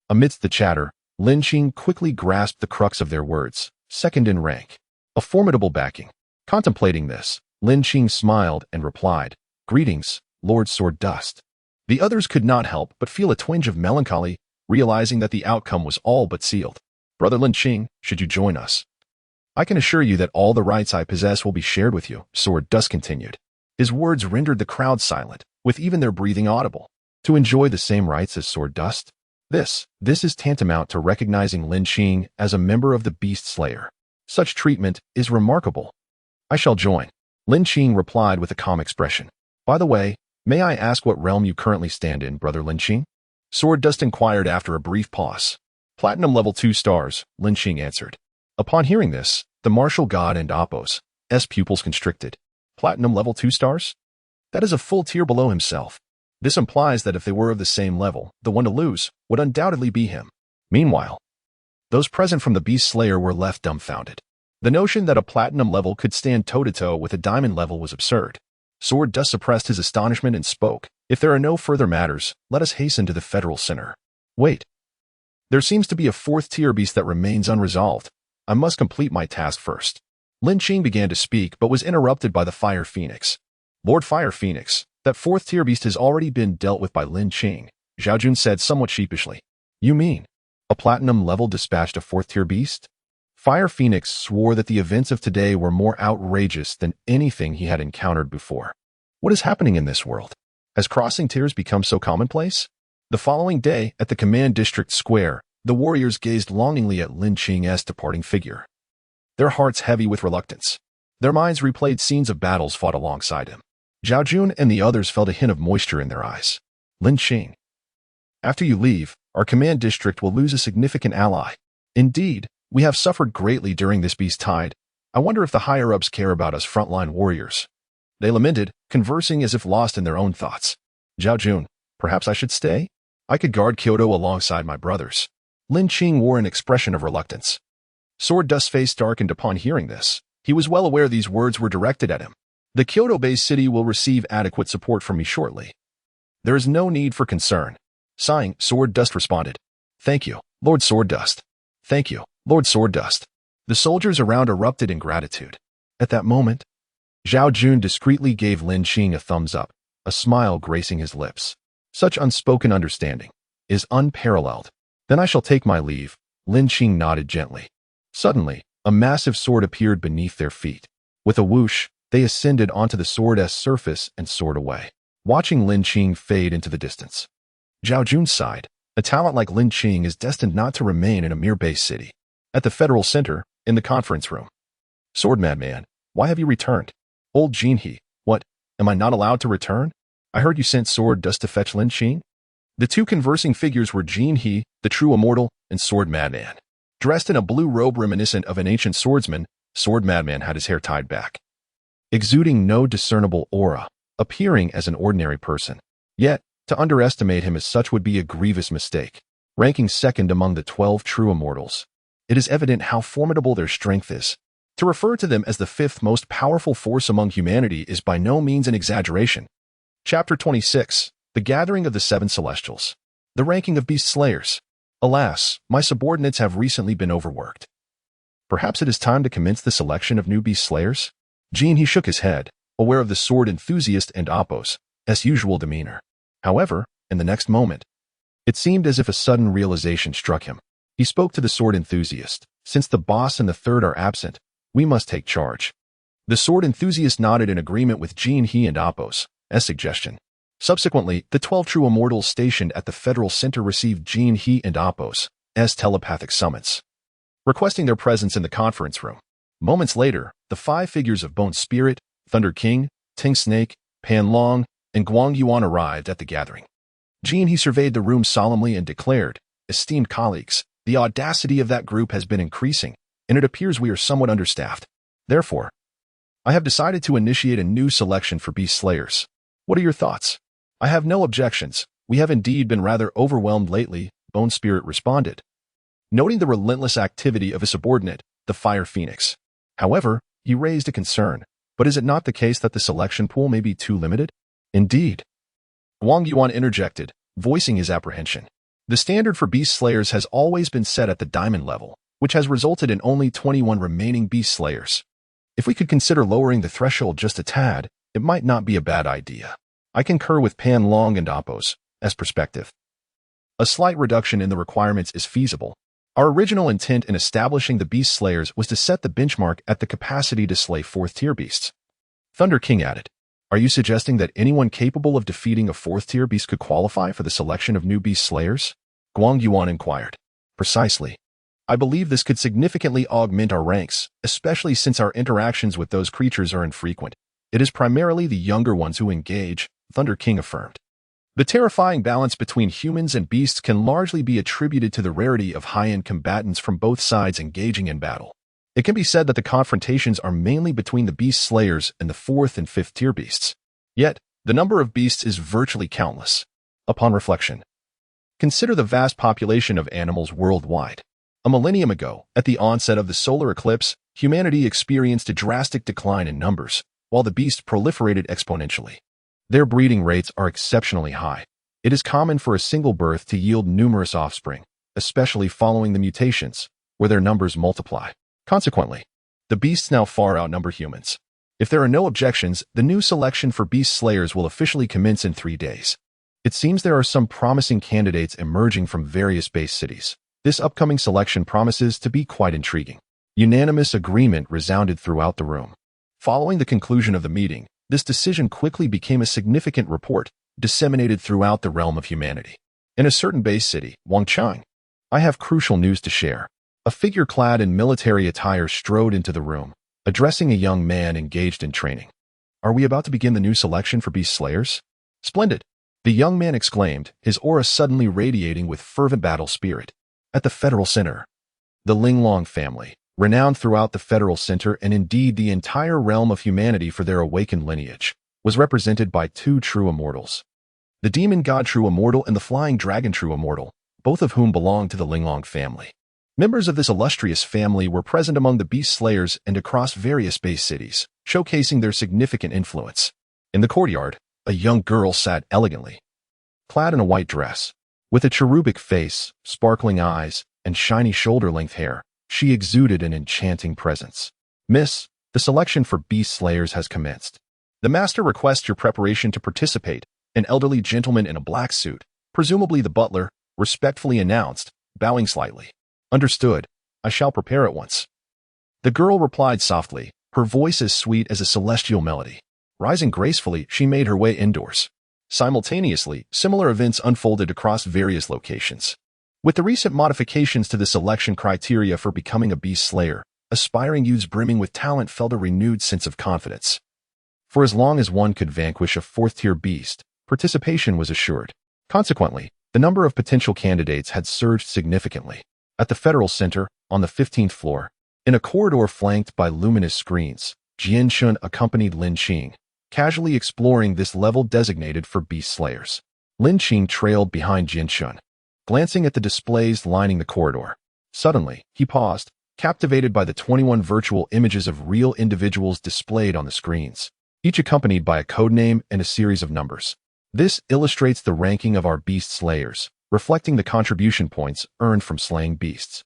Amidst the chatter, Lin Qing quickly grasped the crux of their words. Second in rank. A formidable backing. Contemplating this, Lin Qing smiled and replied, Greetings, Lord Sword Dust. The others could not help but feel a twinge of melancholy, realizing that the outcome was all but sealed. Brother Lin Qing, should you join us? I can assure you that all the rights I possess will be shared with you, Sword Dust continued. His words rendered the crowd silent, with even their breathing audible. To enjoy the same rights as Sword Dust? This is tantamount to recognizing Lin Qing as a member of the Beast Slayer. Such treatment is remarkable. I shall join. Lin Qing replied with a calm expression. By the way, may I ask what realm you currently stand in, Brother Lin Qing? Sword Dust inquired after a brief pause. Platinum level 2 stars, Lin Qing answered. Upon hearing this, the martial god and Appo's pupils constricted. Platinum level 2 stars? That is a full tier below himself. This implies that if they were of the same level, the one to lose would undoubtedly be him. Meanwhile, those present from the Beast Slayer were left dumbfounded. The notion that a platinum level could stand toe-to-toe with a diamond level was absurd. Sword Dust suppressed his astonishment and spoke. If there are no further matters, let us hasten to the Federal Center. Wait. There seems to be a 4th tier beast that remains unresolved. I must complete my task first. Lin Qing began to speak but was interrupted by the Fire Phoenix. Lord Fire Phoenix, that 4th tier beast has already been dealt with by Lin Qing, Zhao Jun said somewhat sheepishly. You mean, a platinum level dispatched a 4th tier beast? Fire Phoenix swore that the events of today were more outrageous than anything he had encountered before. What is happening in this world? Has crossing tiers become so commonplace? The following day, at the Command District Square, the warriors gazed longingly at Lin Qing's departing figure, their hearts heavy with reluctance. Their minds replayed scenes of battles fought alongside him. Zhao Jun and the others felt a hint of moisture in their eyes. Lin Qing. After you leave, our command district will lose a significant ally. Indeed, we have suffered greatly during this beast tide. I wonder if the higher-ups care about us frontline warriors. They lamented, conversing as if lost in their own thoughts. Zhao Jun, perhaps I should stay? I could guard Kyoto alongside my brothers. Lin Qing wore an expression of reluctance. Sword Dust's face darkened upon hearing this. He was well aware these words were directed at him. The Kyoto-based city will receive adequate support from me shortly. There is no need for concern. Sighing, Sword Dust responded. Thank you, Lord Sword Dust. Thank you, Lord Sword Dust. The soldiers around erupted in gratitude. At that moment, Zhao Jun discreetly gave Lin Qing a thumbs up, a smile gracing his lips. Such unspoken understanding is unparalleled. Then I shall take my leave. Lin Qing nodded gently. Suddenly, a massive sword appeared beneath their feet. With a whoosh, they ascended onto the sword's surface and soared away, watching Lin Qing fade into the distance. Zhao Jun sighed. A talent like Lin Qing is destined not to remain in a mere base city. At the Federal Center, in the conference room. Sword Madman, why have you returned? Old Jinhe, what, am I not allowed to return? I heard you sent Sword Dust to fetch Lin Qing. The two conversing figures were Jinhe, the true immortal, and Sword Madman. Dressed in a blue robe reminiscent of an ancient swordsman, Sword Madman had his hair tied back, exuding no discernible aura, appearing as an ordinary person. Yet, to underestimate him as such would be a grievous mistake. Ranking second among the 12 true immortals, it is evident how formidable their strength is. To refer to them as the 5th most powerful force among humanity is by no means an exaggeration. Chapter 26, The Gathering of the Seven Celestials. The ranking of Beast Slayers. Alas, my subordinates have recently been overworked. Perhaps it is time to commence the selection of new beast slayers? Jean, he shook his head, aware of the sword enthusiast and Apos' usual demeanor. However, in the next moment, it seemed as if a sudden realization struck him. He spoke to the sword enthusiast. Since the boss and the third are absent, we must take charge. The sword enthusiast nodded in agreement with Jean He and Apos' suggestion. Subsequently, the 12 true immortals stationed at the Federal Center received Jean He and Apos' telepathic summons, requesting their presence in the conference room. Moments later, the 5 figures of Bone Spirit, Thunder King, Ting Snake, Pan Long, and Guang Yuan arrived at the gathering. Jean He surveyed the room solemnly and declared, "Esteemed colleagues, the audacity of that group has been increasing, and it appears we are somewhat understaffed. Therefore, I have decided to initiate a new selection for beast slayers. What are your thoughts?" "I have no objections. We have indeed been rather overwhelmed lately," Bone Spirit responded, noting the relentless activity of a subordinate, the Fire Phoenix. However, he raised a concern. But is it not the case that the selection pool may be too limited? Indeed. Guang Yuan interjected, voicing his apprehension. The standard for beast slayers has always been set at the diamond level, which has resulted in only 21 remaining beast slayers. If we could consider lowering the threshold just a tad, it might not be a bad idea. I concur with Pan Long and Apos' perspective. A slight reduction in the requirements is feasible. Our original intent in establishing the beast slayers was to set the benchmark at the capacity to slay 4th-tier beasts. Thunder King added, "Are you suggesting that anyone capable of defeating a 4th-tier beast could qualify for the selection of new beast slayers?" Guang Yuan inquired. "Precisely. I believe this could significantly augment our ranks, especially since our interactions with those creatures are infrequent. It is primarily the younger ones who engage," Thunder King affirmed. The terrifying balance between humans and beasts can largely be attributed to the rarity of high-end combatants from both sides engaging in battle. It can be said that the confrontations are mainly between the beast slayers and the 4th and 5th-tier beasts. Yet, the number of beasts is virtually countless. Upon reflection, consider the vast population of animals worldwide. A millennium ago, at the onset of the solar eclipse, humanity experienced a drastic decline in numbers, while the beasts proliferated exponentially. Their breeding rates are exceptionally high. It is common for a single birth to yield numerous offspring, especially following the mutations, where their numbers multiply. Consequently, the beasts now far outnumber humans. If there are no objections, the new selection for beast slayers will officially commence in 3 days. It seems there are some promising candidates emerging from various base cities. This upcoming selection promises to be quite intriguing. Unanimous agreement resounded throughout the room. Following the conclusion of the meeting, this decision quickly became a significant report, disseminated throughout the realm of humanity. In a certain base city, Wangchang, I have crucial news to share. A figure clad in military attire strode into the room, addressing a young man engaged in training. "Are we about to begin the new selection for beast slayers?" "Splendid," the young man exclaimed, his aura suddenly radiating with fervent battle spirit. At the Federal Center, the Linglong family, renowned throughout the Federal Center and indeed the entire realm of humanity for their awakened lineage, was represented by 2 true immortals. The Demon God True Immortal and the Flying Dragon True Immortal, both of whom belonged to the Linglong family. Members of this illustrious family were present among the beast slayers and across various base cities, showcasing their significant influence. In the courtyard, a young girl sat elegantly, clad in a white dress. With a cherubic face, sparkling eyes, and shiny shoulder-length hair, she exuded an enchanting presence. "Miss, the selection for beast slayers has commenced. The master requests your preparation to participate," an elderly gentleman in a black suit, presumably the butler, respectfully announced, bowing slightly. "Understood. I shall prepare at once." The girl replied softly, her voice as sweet as a celestial melody. Rising gracefully, she made her way indoors. Simultaneously, similar events unfolded across various locations. With the recent modifications to the selection criteria for becoming a beast slayer, aspiring youths brimming with talent felt a renewed sense of confidence. For as long as one could vanquish a 4th-tier beast, participation was assured. Consequently, the number of potential candidates had surged significantly. At the Federal Center, on the 15th floor, in a corridor flanked by luminous screens, Jian Shun accompanied Lin Qing, casually exploring this level designated for beast slayers. Lin Qing trailed behind Jian Shun, glancing at the displays lining the corridor. Suddenly, he paused, captivated by the 21 virtual images of real individuals displayed on the screens, each accompanied by a codename and a series of numbers. This illustrates the ranking of our beast slayers, reflecting the contribution points earned from slaying beasts.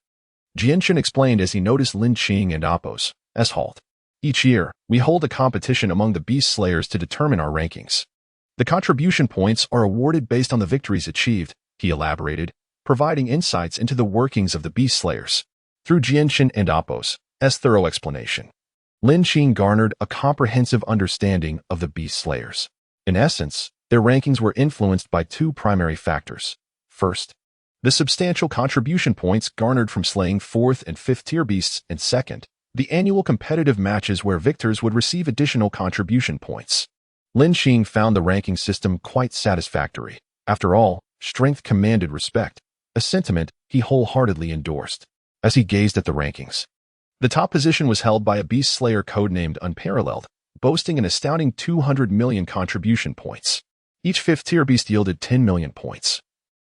Jianchen explained as he noticed Lin Qing and Apos as halt. Each year, we hold a competition among the beast slayers to determine our rankings. The contribution points are awarded based on the victories achieved, he elaborated, providing insights into the workings of the beast slayers. Through Jianchen and Apos' thorough explanation, Lin Qing garnered a comprehensive understanding of the beast slayers. In essence, their rankings were influenced by two primary factors. First, the substantial contribution points garnered from slaying 4th and 5th tier beasts, and second, the annual competitive matches where victors would receive additional contribution points. Lin Qing found the ranking system quite satisfactory. After all, strength commanded respect, a sentiment he wholeheartedly endorsed. As he gazed at the rankings, the top position was held by a beast slayer codenamed Unparalleled, boasting an astounding 200 million contribution points. Each 5th tier beast yielded 10 million points,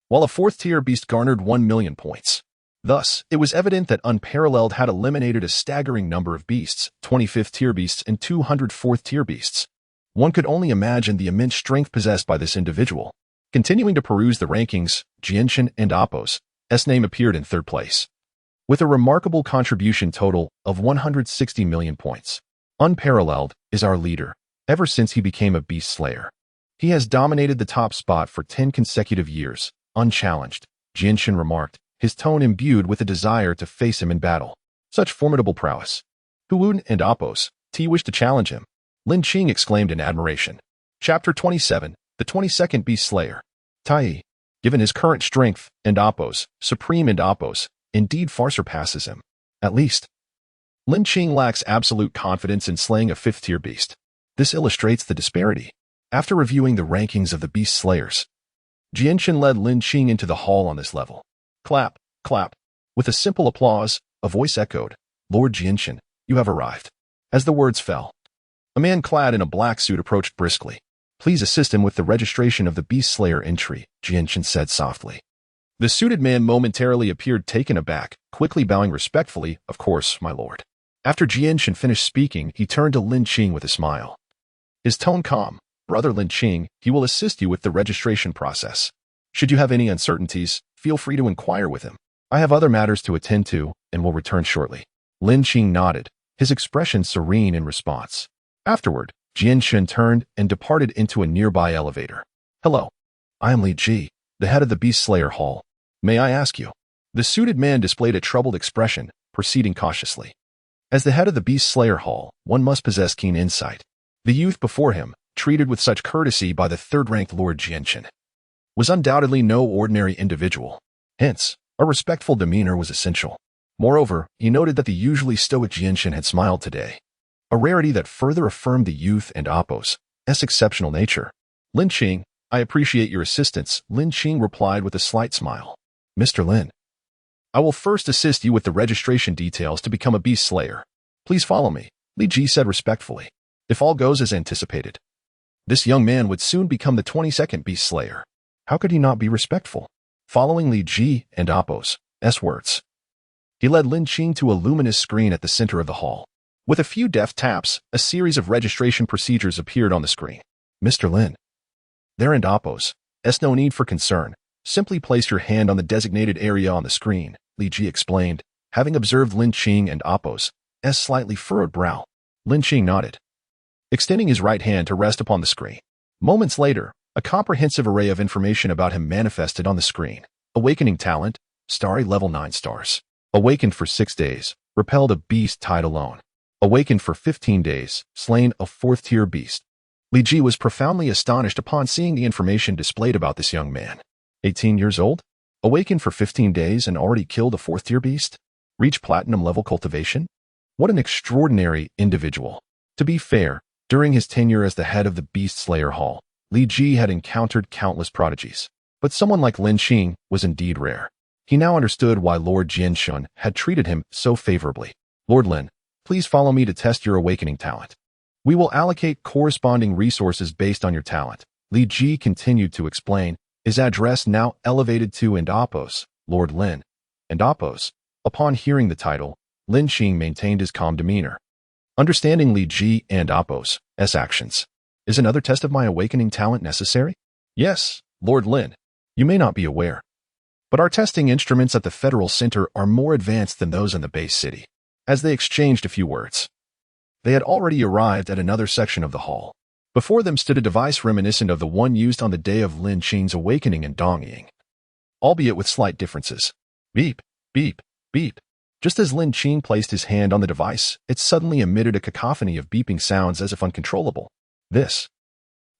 while a 4th tier beast garnered 1 million points. Thus, it was evident that Unparalleled had eliminated a staggering number of beasts, 25th tier beasts and 200 4th tier beasts. One could only imagine the immense strength possessed by this individual. Continuing to peruse the rankings, Jianchen and Apos' name appeared in 3rd place, with a remarkable contribution total of 160 million points. Unparalleled is our leader, ever since he became a beast slayer. He has dominated the top spot for 10 consecutive years, unchallenged, Jianchen remarked, his tone imbued with a desire to face him in battle. Such formidable prowess. Huun and Apos' wish to challenge him. Lin Qing exclaimed in admiration. Chapter 27, the 22nd Beast Slayer. Tai, given his current strength, and Apos, supreme and Apos, indeed far surpasses him. At least, Lin Qing lacks absolute confidence in slaying a 5th tier beast. This illustrates the disparity. After reviewing the rankings of the beast slayers, Jianchen led Lin Qing into the hall on this level. Clap, clap. With a simple applause, a voice echoed, Lord Jianchen, you have arrived. As the words fell, a man clad in a black suit approached briskly. Please assist him with the registration of the beast slayer entry, Jianchen said softly. The suited man momentarily appeared taken aback, quickly bowing respectfully, of course, my lord. After Jianchen finished speaking, he turned to Lin Qing with a smile. His tone calm. Brother Lin Qing, he will assist you with the registration process. Should you have any uncertainties, feel free to inquire with him. I have other matters to attend to and will return shortly. Lin Qing nodded, his expression serene in response. Afterward, Jianchen turned and departed into a nearby elevator. Hello. I am Li Ji, the head of the Beast Slayer Hall. May I ask you? The suited man displayed a troubled expression, proceeding cautiously. As the head of the Beast Slayer Hall, one must possess keen insight. The youth before him, treated with such courtesy by the 3rd-ranked Lord Jianchen, was undoubtedly no ordinary individual. Hence, a respectful demeanor was essential. Moreover, he noted that the usually stoic Jianchen had smiled today, a rarity that further affirmed the youth and Apos' exceptional nature. Lin Qing, I appreciate your assistance, Lin Qing replied with a slight smile. Mr. Lin, I will first assist you with the registration details to become a beast slayer. Please follow me, Li Ji said respectfully. If all goes as anticipated, this young man would soon become the 22nd beast slayer. How could he not be respectful? Following Li Ji and Apos' words, he led Lin Qing to a luminous screen at the center of the hall. With a few deft taps, a series of registration procedures appeared on the screen. Mr. Lin, there and Apos', no need for concern. Simply place your hand on the designated area on the screen, Li Ji explained, having observed Lin Qing and Apos' slightly furrowed brow. Lin Qing nodded, extending his right hand to rest upon the screen. Moments later, a comprehensive array of information about him manifested on the screen. Awakening talent, starry level 9 stars. Awakened for 6 days, repelled a beast tied alone. Awakened for 15 days, slain a 4th tier beast. Li Ji was profoundly astonished upon seeing the information displayed about this young man. 18 years old? Awakened for 15 days and already killed a 4th tier beast? Reached platinum level cultivation? What an extraordinary individual. To be fair, during his tenure as the head of the Beast Slayer Hall, Li Ji had encountered countless prodigies. But someone like Lin Qing was indeed rare. He now understood why Lord Jianchen had treated him so favorably. Lord Lin, please follow me to test your awakening talent. We will allocate corresponding resources based on your talent. Li Ji continued to explain, his address now elevated to and Apos, Lord Lin, and Apos. Upon hearing the title, Lin Qing maintained his calm demeanor. Understanding Li Ji and Apos' actions. Is another test of my awakening talent necessary? Yes, Lord Lin. You may not be aware, But our testing instruments at the Federal Center are more advanced than those in the base city. As they exchanged a few words, they had already arrived at another section of the hall. Before them stood a device reminiscent of the one used on the day of Lin Qing's awakening in Dongying, albeit with slight differences. Beep, beep, beep. Just as Lin Qing placed his hand on the device, it suddenly emitted a cacophony of beeping sounds as if uncontrollable.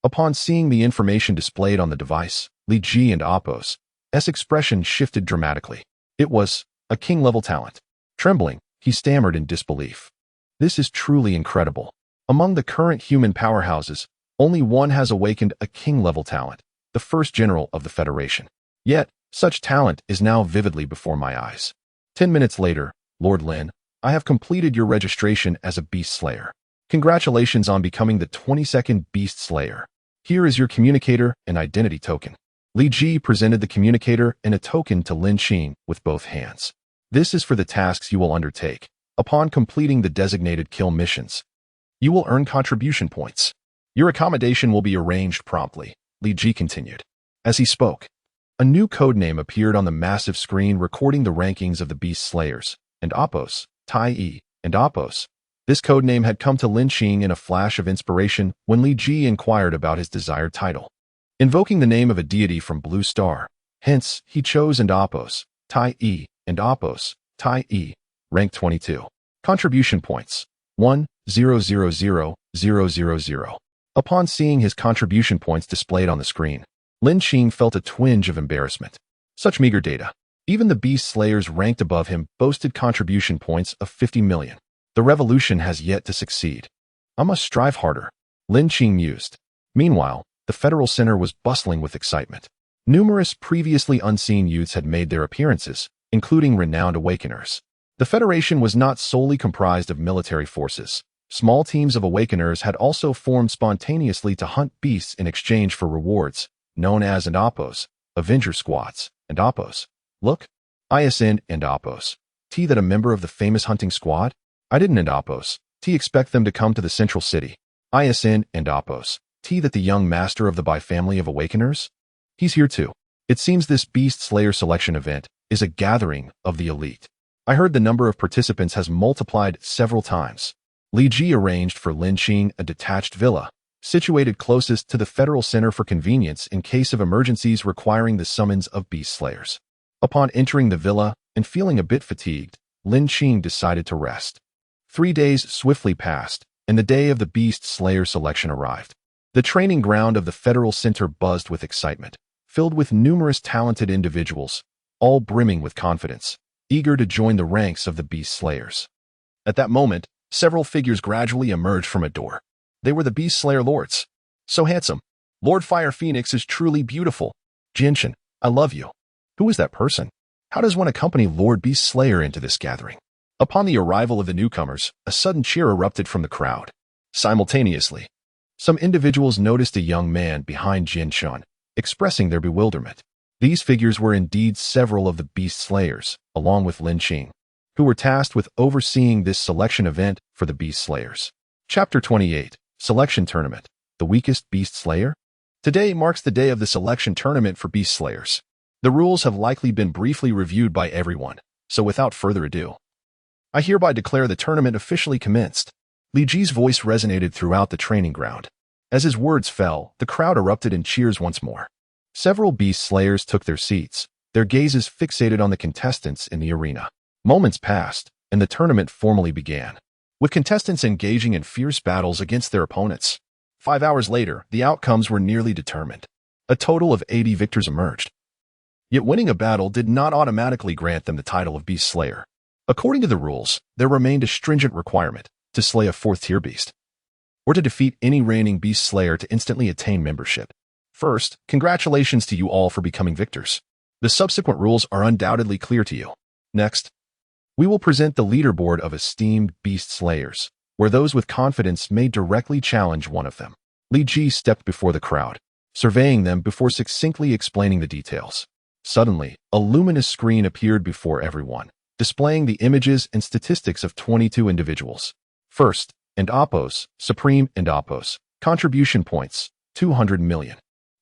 Upon seeing the information displayed on the device, Li Ji and Apos' expression shifted dramatically. It was a king-level talent. Trembling, he stammered in disbelief. This is truly incredible. Among the current human powerhouses, only one has awakened a king-level talent, the first general of the Federation. Yet, such talent is now vividly before my eyes. 10 minutes later, Lord Lin, I have completed your registration as a Beast Slayer. Congratulations on becoming the 22nd Beast Slayer. Here is your communicator and identity token. Li Ji presented the communicator and a token to Lin Qing with both hands. This is for the tasks you will undertake. Upon completing the designated kill missions, you will earn contribution points. Your accommodation will be arranged promptly, Li Ji continued. As he spoke, a new codename appeared on the massive screen recording the rankings of the Beast Slayers, and Apos, Tai Yi, and Apos. This codename had come to Lin Qing in a flash of inspiration when Li Ji inquired about his desired title. Invoking the name of a deity from Blue Star, hence, he chose and Apos, Tai Yi, and Apos, Tai Yi, rank 22. Contribution points, 1,000,000. Upon seeing his contribution points displayed on the screen, Lin Qing felt a twinge of embarrassment. Such meager data. Even the Beast Slayers ranked above him boasted contribution points of 50 million. The revolution has yet to succeed. I must strive harder, Lin Qing mused. Meanwhile, the Federal Center was bustling with excitement. Numerous previously unseen youths had made their appearances, including renowned awakeners. The Federation was not solely comprised of military forces. Small teams of awakeners had also formed spontaneously to hunt beasts in exchange for rewards, known as and Apos, Avenger Squads, and Apos. Look, ISN and Apos. T that a member of the famous hunting squad? I didn't and Apos. T expect them to come to the central city. ISN and Apos. T that the young master of the Bai family of awakeners? He's here too. It seems this Beast Slayer selection event is a gathering of the elite. I heard the number of participants has multiplied several times. Li Ji arranged for Lin Qing a detached villa, situated closest to the Federal Center for convenience in case of emergencies requiring the summons of Beast Slayers. Upon entering the villa and feeling a bit fatigued, Lin Qing decided to rest. 3 days swiftly passed, and the day of the Beast Slayer selection arrived. The training ground of the Federal Center buzzed with excitement, filled with numerous talented individuals, all brimming with confidence, eager to join the ranks of the Beast Slayers. At that moment, several figures gradually emerged from a door. They were the Beast Slayer lords. So handsome. Lord Fire Phoenix is truly beautiful. Jinshin, I love you. Who is that person? How does one accompany Lord Beast Slayer into this gathering? Upon the arrival of the newcomers, a sudden cheer erupted from the crowd. Simultaneously, some individuals noticed a young man behind Jinshin, expressing their bewilderment. These figures were indeed several of the Beast Slayers, along with Lin Qing, who were tasked with overseeing this selection event for the Beast Slayers. Chapter 28, Selection Tournament, The Weakest Beast Slayer? Today marks the day of the selection tournament for Beast Slayers. The rules have likely been briefly reviewed by everyone, so without further ado, I hereby declare the tournament officially commenced. Li Ji's voice resonated throughout the training ground. As his words fell, the crowd erupted in cheers once more. Several Beast Slayers took their seats, their gazes fixated on the contestants in the arena. Moments passed, and the tournament formally began, with contestants engaging in fierce battles against their opponents. 5 hours later, the outcomes were nearly determined. A total of 80 victors emerged. Yet winning a battle did not automatically grant them the title of Beast Slayer. According to the rules, there remained a stringent requirement to slay a 4th-tier beast, or to defeat any reigning Beast Slayer to instantly attain membership. First, congratulations to you all for becoming victors. The subsequent rules are undoubtedly clear to you. Next, we will present the leaderboard of esteemed Beast Slayers, where those with confidence may directly challenge one of them. Li Ji stepped before the crowd, surveying them before succinctly explaining the details. Suddenly, a luminous screen appeared before everyone, displaying the images and statistics of 22 individuals. First, and Apos, Supreme and Apos, contribution points, 200 million.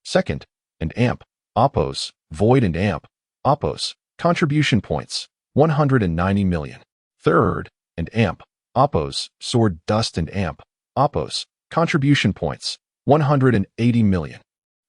Second, and Amp, Apos, Void and Amp, Oppos. Contribution points, 190 million. Third, and Amp. Oppos. Sword, Dust, and Amp. Oppos. Contribution points, 180 million.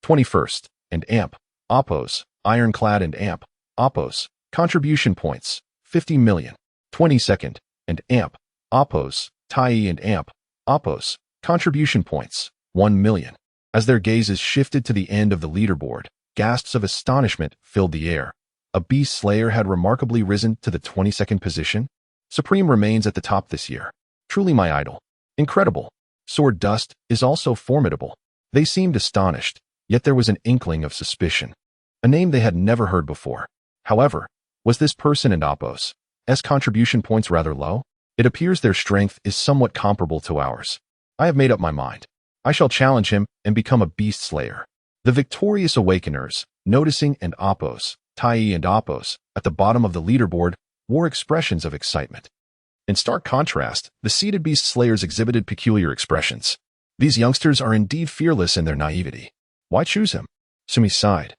21st, and Amp. Oppos. Ironclad and Amp. Oppos. Contribution points, 50 million. 22nd, and Amp. Oppos. Tai and Amp. Oppos. Contribution points, 1 million. As their gazes shifted to the end of the leaderboard, gasps of astonishment filled the air. A beast slayer had remarkably risen to the 22nd position. Supreme remains at the top this year. Truly my idol. Incredible. Sword Dust is also formidable. They seemed astonished, yet there was an inkling of suspicion. A name they had never heard before. However, was this person and Oppos' contribution points rather low? It appears their strength is somewhat comparable to ours. I have made up my mind. I shall challenge him and become a beast slayer. The victorious Awakeners, noticing and Oppos, Tai and Oppos, at the bottom of the leaderboard, wore expressions of excitement. In stark contrast, the seated beast slayers exhibited peculiar expressions. These youngsters are indeed fearless in their naivety. Why choose him? Sumi sighed,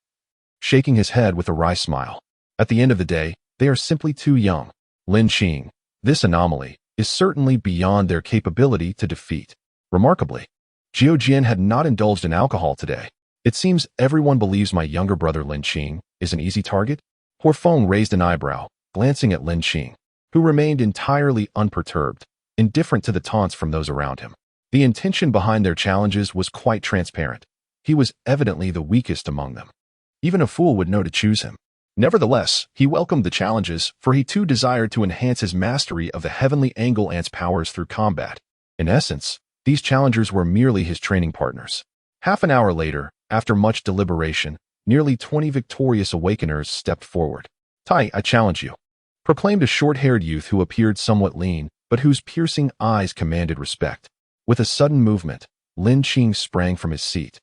shaking his head with a wry smile. At the end of the day, they are simply too young. Lin Qing, this anomaly, is certainly beyond their capability to defeat. Remarkably, Jiao Jian had not indulged in alcohol today. It seems everyone believes my younger brother Lin Qing is an easy target. Hor Feng raised an eyebrow, glancing at Lin Qing, who remained entirely unperturbed, indifferent to the taunts from those around him. The intention behind their challenges was quite transparent. He was evidently the weakest among them. Even a fool would know to choose him. Nevertheless, he welcomed the challenges, for he too desired to enhance his mastery of the heavenly angle ant's powers through combat. In essence, these challengers were merely his training partners. Half an hour later, after much deliberation, nearly 20 victorious Awakeners stepped forward. Tai, I challenge you, proclaimed a short-haired youth who appeared somewhat lean, but whose piercing eyes commanded respect. With a sudden movement, Lin Qing sprang from his seat,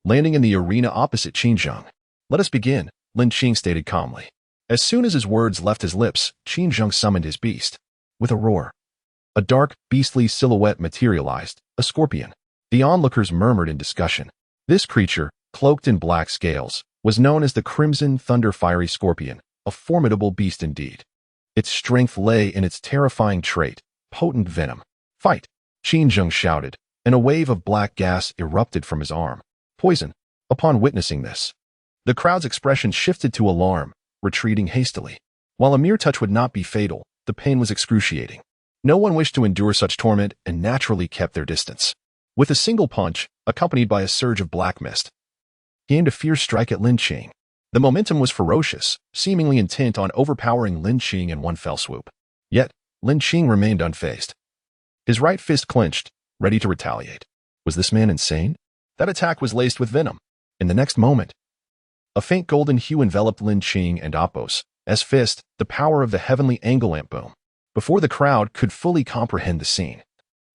landing in the arena opposite Qinzheng. Let us begin, Lin Qing stated calmly. As soon as his words left his lips, Qinzheng summoned his beast. With a roar, a dark, beastly silhouette materialized, a scorpion. The onlookers murmured in discussion. This creature, cloaked in black scales, was known as the Crimson Thunder Fiery Scorpion, a formidable beast indeed. Its strength lay in its terrifying trait, potent venom. Fight! Qinzheng shouted, and a wave of black gas erupted from his arm. Poison! Upon witnessing this, the crowd's expression shifted to alarm, retreating hastily. While a mere touch would not be fatal, the pain was excruciating. No one wished to endure such torment and naturally kept their distance. With a single punch, accompanied by a surge of black mist, he aimed a fierce strike at Lin Qing. The momentum was ferocious, seemingly intent on overpowering Lin Qing in one fell swoop. Yet, Lin Qing remained unfazed. His right fist clenched, ready to retaliate. Was this man insane? That attack was laced with venom. In the next moment, a faint golden hue enveloped Lin Qing and Oppos' fist, the power of the heavenly angle ant boom. Before the crowd could fully comprehend the scene,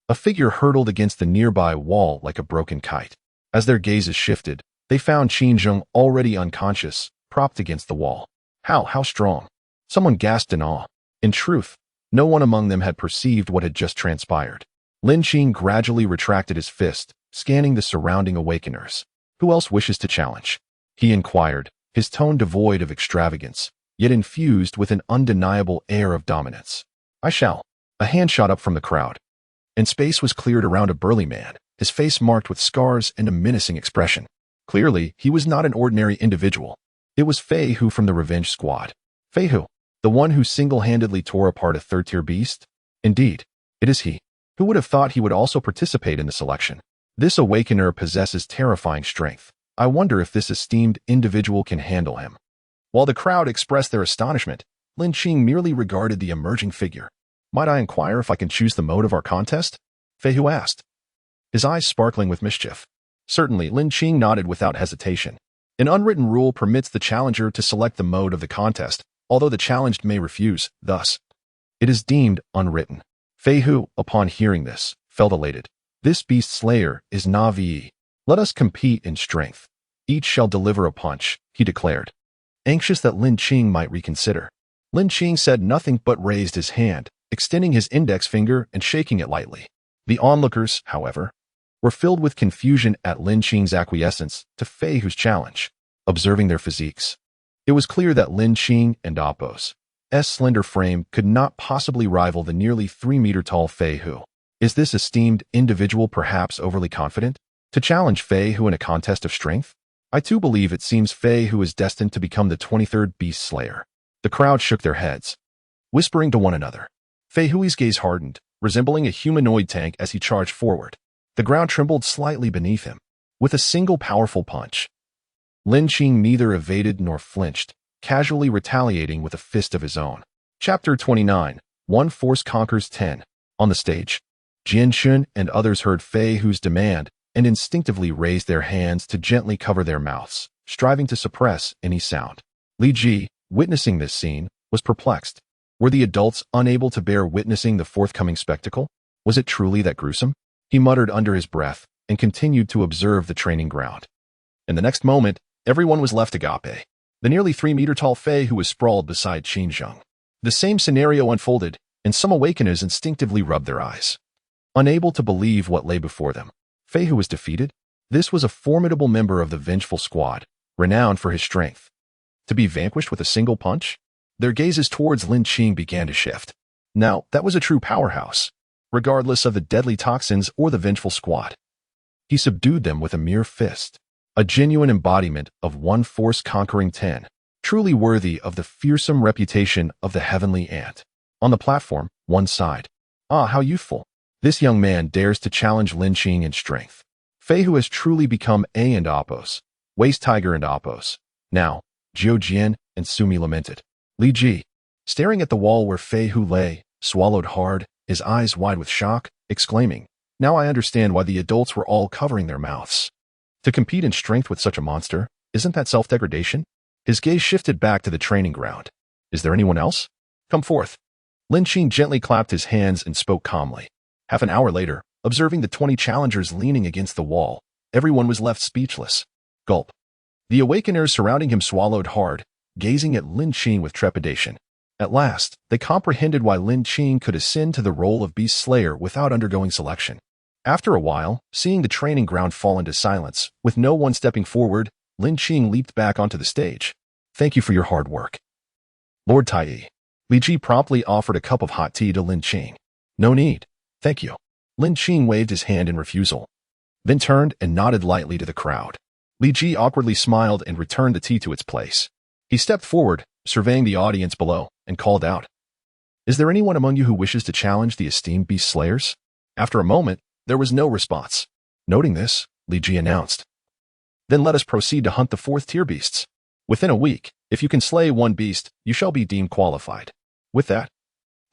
a figure hurtled against the nearby wall like a broken kite. As their gazes shifted, they found Qinzheng already unconscious, propped against the wall. How strong? Someone gasped in awe. In truth, no one among them had perceived what had just transpired. Lin Qing gradually retracted his fist, scanning the surrounding Awakeners. Who else wishes to challenge? He inquired, his tone devoid of extravagance, yet infused with an undeniable air of dominance. I shall. A hand shot up from the crowd, and space was cleared around a burly man, his face marked with scars and a menacing expression. Clearly, he was not an ordinary individual. It was Fei Hu from the Revenge Squad. Fei Hu, the one who single-handedly tore apart a third-tier beast? Indeed, it is he. Who would have thought he would also participate in the selection? This Awakener possesses terrifying strength. I wonder if this esteemed individual can handle him. While the crowd expressed their astonishment, Lin Qing merely regarded the emerging figure. Might I inquire if I can choose the mode of our contest? Fei Hu asked, his eyes sparkling with mischief. Certainly, Lin Qing nodded without hesitation. An unwritten rule permits the challenger to select the mode of the contest, although the challenged may refuse, thus, it is deemed unwritten. Fei Hu, upon hearing this, felt elated. This beast slayer is Navi. Let us compete in strength. Each shall deliver a punch, he declared, anxious that Lin Qing might reconsider. Lin Qing said nothing but raised his hand, extending his index finger and shaking it lightly. The onlookers, however, were filled with confusion at Lin Qing's acquiescence to Fei Hu's challenge. Observing their physiques, It was clear that Lin Qing and Appo's slender frame could not possibly rival the nearly 3-meter-tall Fei Hu. Is this esteemed individual perhaps overly confident to challenge Fei Hu in a contest of strength? I too believe it seems Fei Hu is destined to become the 23rd Beast Slayer. The crowd shook their heads, whispering to one another. Fei Hui's gaze hardened, resembling a humanoid tank as he charged forward. The ground trembled slightly beneath him. With a single powerful punch, Lin Qing neither evaded nor flinched, casually retaliating with a fist of his own. Chapter 29. One Force Conquers 10. On the stage, Jian Shun and others heard Fei Hu's demand and instinctively raised their hands to gently cover their mouths, striving to suppress any sound. Li Ji, witnessing this scene, was perplexed. Were the adults unable to bear witnessing the forthcoming spectacle? Was it truly that gruesome? He muttered under his breath and continued to observe the training ground. In the next moment, everyone was left agape. The nearly 3-meter-tall Fei Hu was sprawled beside Qinzheng. The same scenario unfolded, and some awakeners instinctively rubbed their eyes, unable to believe what lay before them. Fei Hu was defeated? This was a formidable member of the Vengeful Squad, renowned for his strength. To be vanquished with a single punch? Their gazes towards Lin Qing began to shift. Now, that was a true powerhouse, regardless of the deadly toxins or the Vengeful Squad. He subdued them with a mere fist. A genuine embodiment of one force conquering 10, truly worthy of the fearsome reputation of the Heavenly Ant. On the platform, one sighed. Ah, how youthful. This young man dares to challenge Lin Qing in strength. Fei Hu has truly become A and Appo's, Waste Tiger and Appo's. Now, Zhou Jian and Sumi lamented. Li Ji, staring at the wall where Fei Hu lay, swallowed hard, his eyes wide with shock, exclaiming, now I understand why the adults were all covering their mouths. To compete in strength with such a monster, isn't that self-degradation? His gaze shifted back to the training ground. Is there anyone else? Come forth. Lin Qing gently clapped his hands and spoke calmly. Half an hour later, observing the 20 challengers leaning against the wall, everyone was left speechless. Gulp. The awakeners surrounding him swallowed hard, gazing at Lin Qing with trepidation. At last, they comprehended why Lin Qing could ascend to the role of Beast Slayer without undergoing selection. After a while, seeing the training ground fall into silence, with no one stepping forward, Lin Qing leaped back onto the stage. Thank you for your hard work, Lord Tai. Li Ji promptly offered a cup of hot tea to Lin Qing. No need. Thank you. Lin Qing waved his hand in refusal, then turned and nodded lightly to the crowd. Li Ji awkwardly smiled and returned the tea to its place. He stepped forward, surveying the audience below, and called out, Is there anyone among you who wishes to challenge the esteemed Beast Slayers? After a moment, there was no response. Noting this, Li Ji announced, Then let us proceed to hunt the 4th-tier beasts. Within a week, if you can slay one beast, you shall be deemed qualified. With that,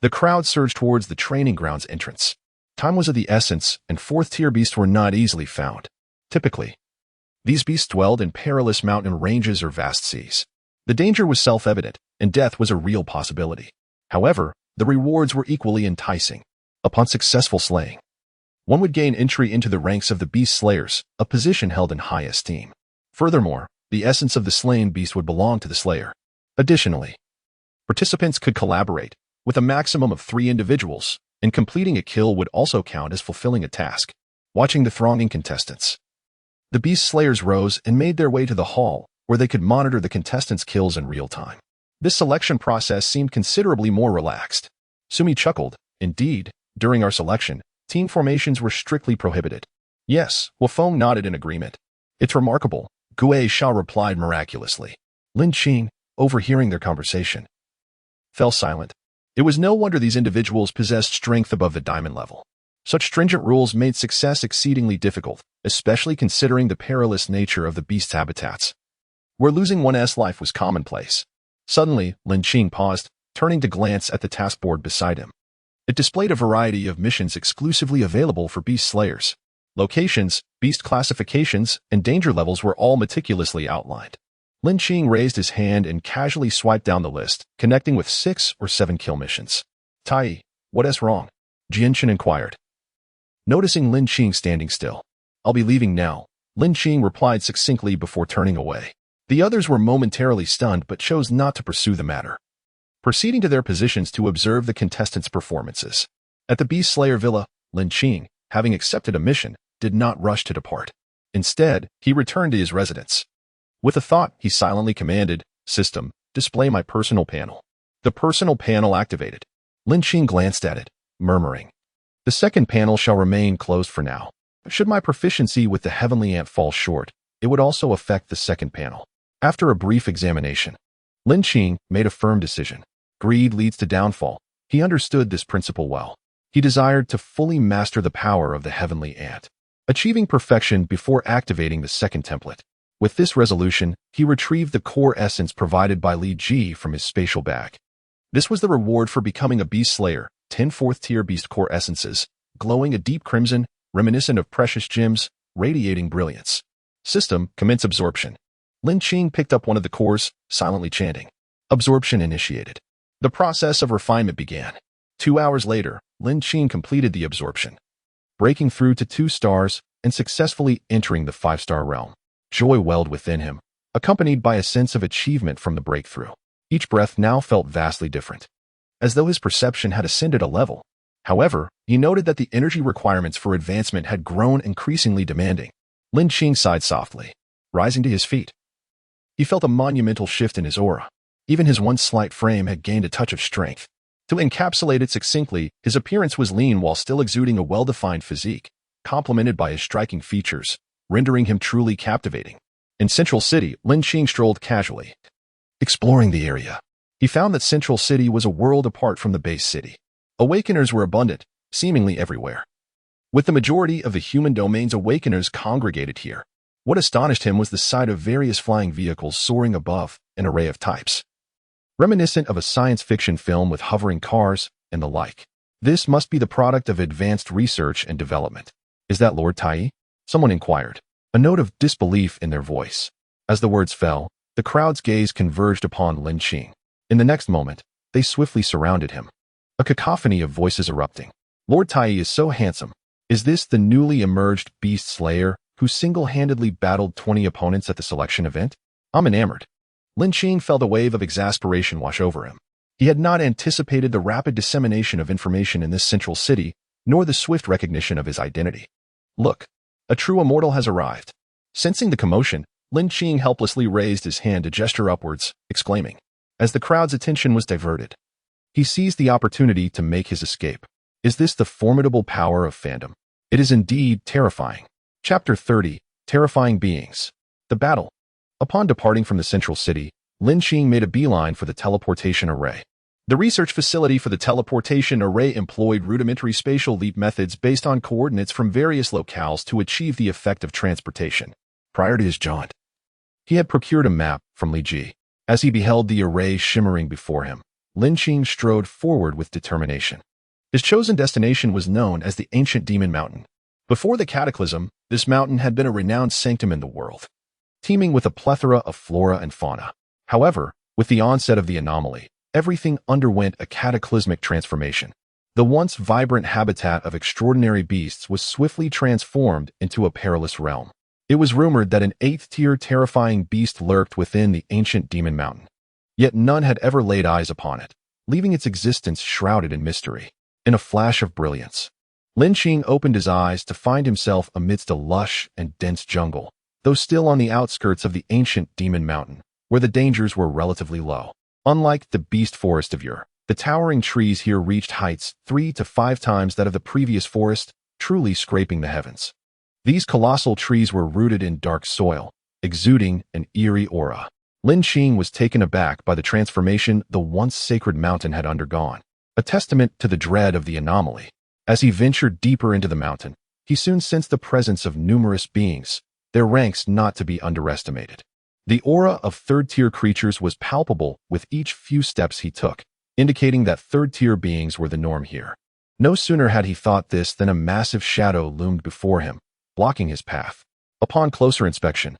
the crowd surged towards the training ground's entrance. Time was of the essence, and 4th-tier beasts were not easily found. Typically, these beasts dwelled in perilous mountain ranges or vast seas. The danger was self-evident, and death was a real possibility. However, the rewards were equally enticing. Upon successful slaying, one would gain entry into the ranks of the Beast Slayers, a position held in high esteem. Furthermore, the essence of the slain beast would belong to the Slayer. Additionally, participants could collaborate, with a maximum of 3 individuals, and completing a kill would also count as fulfilling a task. Watching the thronging contestants, the Beast Slayers rose and made their way to the hall, where they could monitor the contestants' kills in real time. This selection process seemed considerably more relaxed. Sumi chuckled. Indeed, during our selection, team formations were strictly prohibited. Yes, Wufeng nodded in agreement. It's remarkable, Gue Sha replied miraculously. Lin Qing, overhearing their conversation, fell silent. It was no wonder these individuals possessed strength above the diamond level. Such stringent rules made success exceedingly difficult, especially considering the perilous nature of the beast's habitats, where losing one's life was commonplace. Suddenly, Lin Qing paused, turning to glance at the task board beside him. It displayed a variety of missions exclusively available for Beast Slayers. Locations, beast classifications, and danger levels were all meticulously outlined. Lin Qing raised his hand and casually swiped down the list, connecting with 6 or 7 kill missions. Tai, what's wrong? Jianchen inquired, noticing Lin Qing standing still. I'll be leaving now, Lin Qing replied succinctly before turning away. The others were momentarily stunned but chose not to pursue the matter, proceeding to their positions to observe the contestants' performances. At the Beast Slayer Villa, Lin Qing, having accepted a mission, did not rush to depart. Instead, he returned to his residence. With a thought, he silently commanded, System, display my personal panel. The personal panel activated. Lin Qing glanced at it, murmuring, "The second panel shall remain closed for now. Should my proficiency with the heavenly ant fall short, it would also affect the second panel." After a brief examination, Lin Qing made a firm decision. Greed leads to downfall. He understood this principle well. He desired to fully master the power of the heavenly ant, achieving perfection before activating the second template. With this resolution, he retrieved the core essence provided by Li Ji from his spatial bag. This was the reward for becoming a beast slayer, 10 4th-tier beast core essences, glowing a deep crimson, reminiscent of precious gems, radiating brilliance. System, commence absorption. Lin Qing picked up one of the cores, silently chanting. Absorption initiated. The process of refinement began. 2 hours later, Lin Qing completed the absorption, breaking through to 2 stars and successfully entering the 5-star realm. Joy welled within him, accompanied by a sense of achievement from the breakthrough. Each breath now felt vastly different, as though his perception had ascended a level. However, he noted that the energy requirements for advancement had grown increasingly demanding. Lin Qing sighed softly, rising to his feet. He felt a monumental shift in his aura. Even his once slight frame had gained a touch of strength. To encapsulate it succinctly, his appearance was lean while still exuding a well-defined physique, complemented by his striking features, rendering him truly captivating. In Central City, Lin Qing strolled casually, exploring the area. He found that Central City was a world apart from the base city. Awakeners were abundant, seemingly everywhere. With the majority of the human domain's awakeners congregated here, what astonished him was the sight of various flying vehicles soaring above an array of types, reminiscent of a science fiction film with hovering cars and the like. This must be the product of advanced research and development. Is that Lord Tai? Someone inquired, a note of disbelief in their voice. As the words fell, the crowd's gaze converged upon Lin Qing. In the next moment, they swiftly surrounded him, a cacophony of voices erupting. Lord Tai is so handsome. Is this the newly emerged beast slayer who single-handedly battled 20 opponents at the selection event? I'm enamored. Lin Qing felt a wave of exasperation wash over him. He had not anticipated the rapid dissemination of information in this central city, nor the swift recognition of his identity. Look, a true immortal has arrived. Sensing the commotion, Lin Qing helplessly raised his hand to gesture upwards, exclaiming. As the crowd's attention was diverted, he seized the opportunity to make his escape. Is this the formidable power of fandom? It is indeed terrifying. Chapter 30, Terrifying Beings. The Battle. Upon departing from the central city, Lin Qing made a beeline for the teleportation array. The research facility for the teleportation array employed rudimentary spatial leap methods based on coordinates from various locales to achieve the effect of transportation. Prior to his jaunt, he had procured a map from Li Ji. As he beheld the array shimmering before him, Lin Qing strode forward with determination. His chosen destination was known as the Ancient Demon Mountain. Before the cataclysm, this mountain had been a renowned sanctum in the world, teeming with a plethora of flora and fauna. However, with the onset of the anomaly, everything underwent a cataclysmic transformation. The once vibrant habitat of extraordinary beasts was swiftly transformed into a perilous realm. It was rumored that an 8th-tier terrifying beast lurked within the Ancient Demon Mountain, yet none had ever laid eyes upon it, leaving its existence shrouded in mystery. In a flash of brilliance, Lin Qing opened his eyes to find himself amidst a lush and dense jungle, though still on the outskirts of the Ancient Demon Mountain, where the dangers were relatively low. Unlike the beast forest of yore, the towering trees here reached heights 3 to 5 times that of the previous forest, truly scraping the heavens. These colossal trees were rooted in dark soil, exuding an eerie aura. Lin Qing was taken aback by the transformation the once sacred mountain had undergone, a testament to the dread of the anomaly. As he ventured deeper into the mountain, he soon sensed the presence of numerous beings, their ranks not to be underestimated. The aura of 3rd-tier creatures was palpable with each few steps he took, indicating that 3rd-tier beings were the norm here. No sooner had he thought this than a massive shadow loomed before him, blocking his path. Upon closer inspection,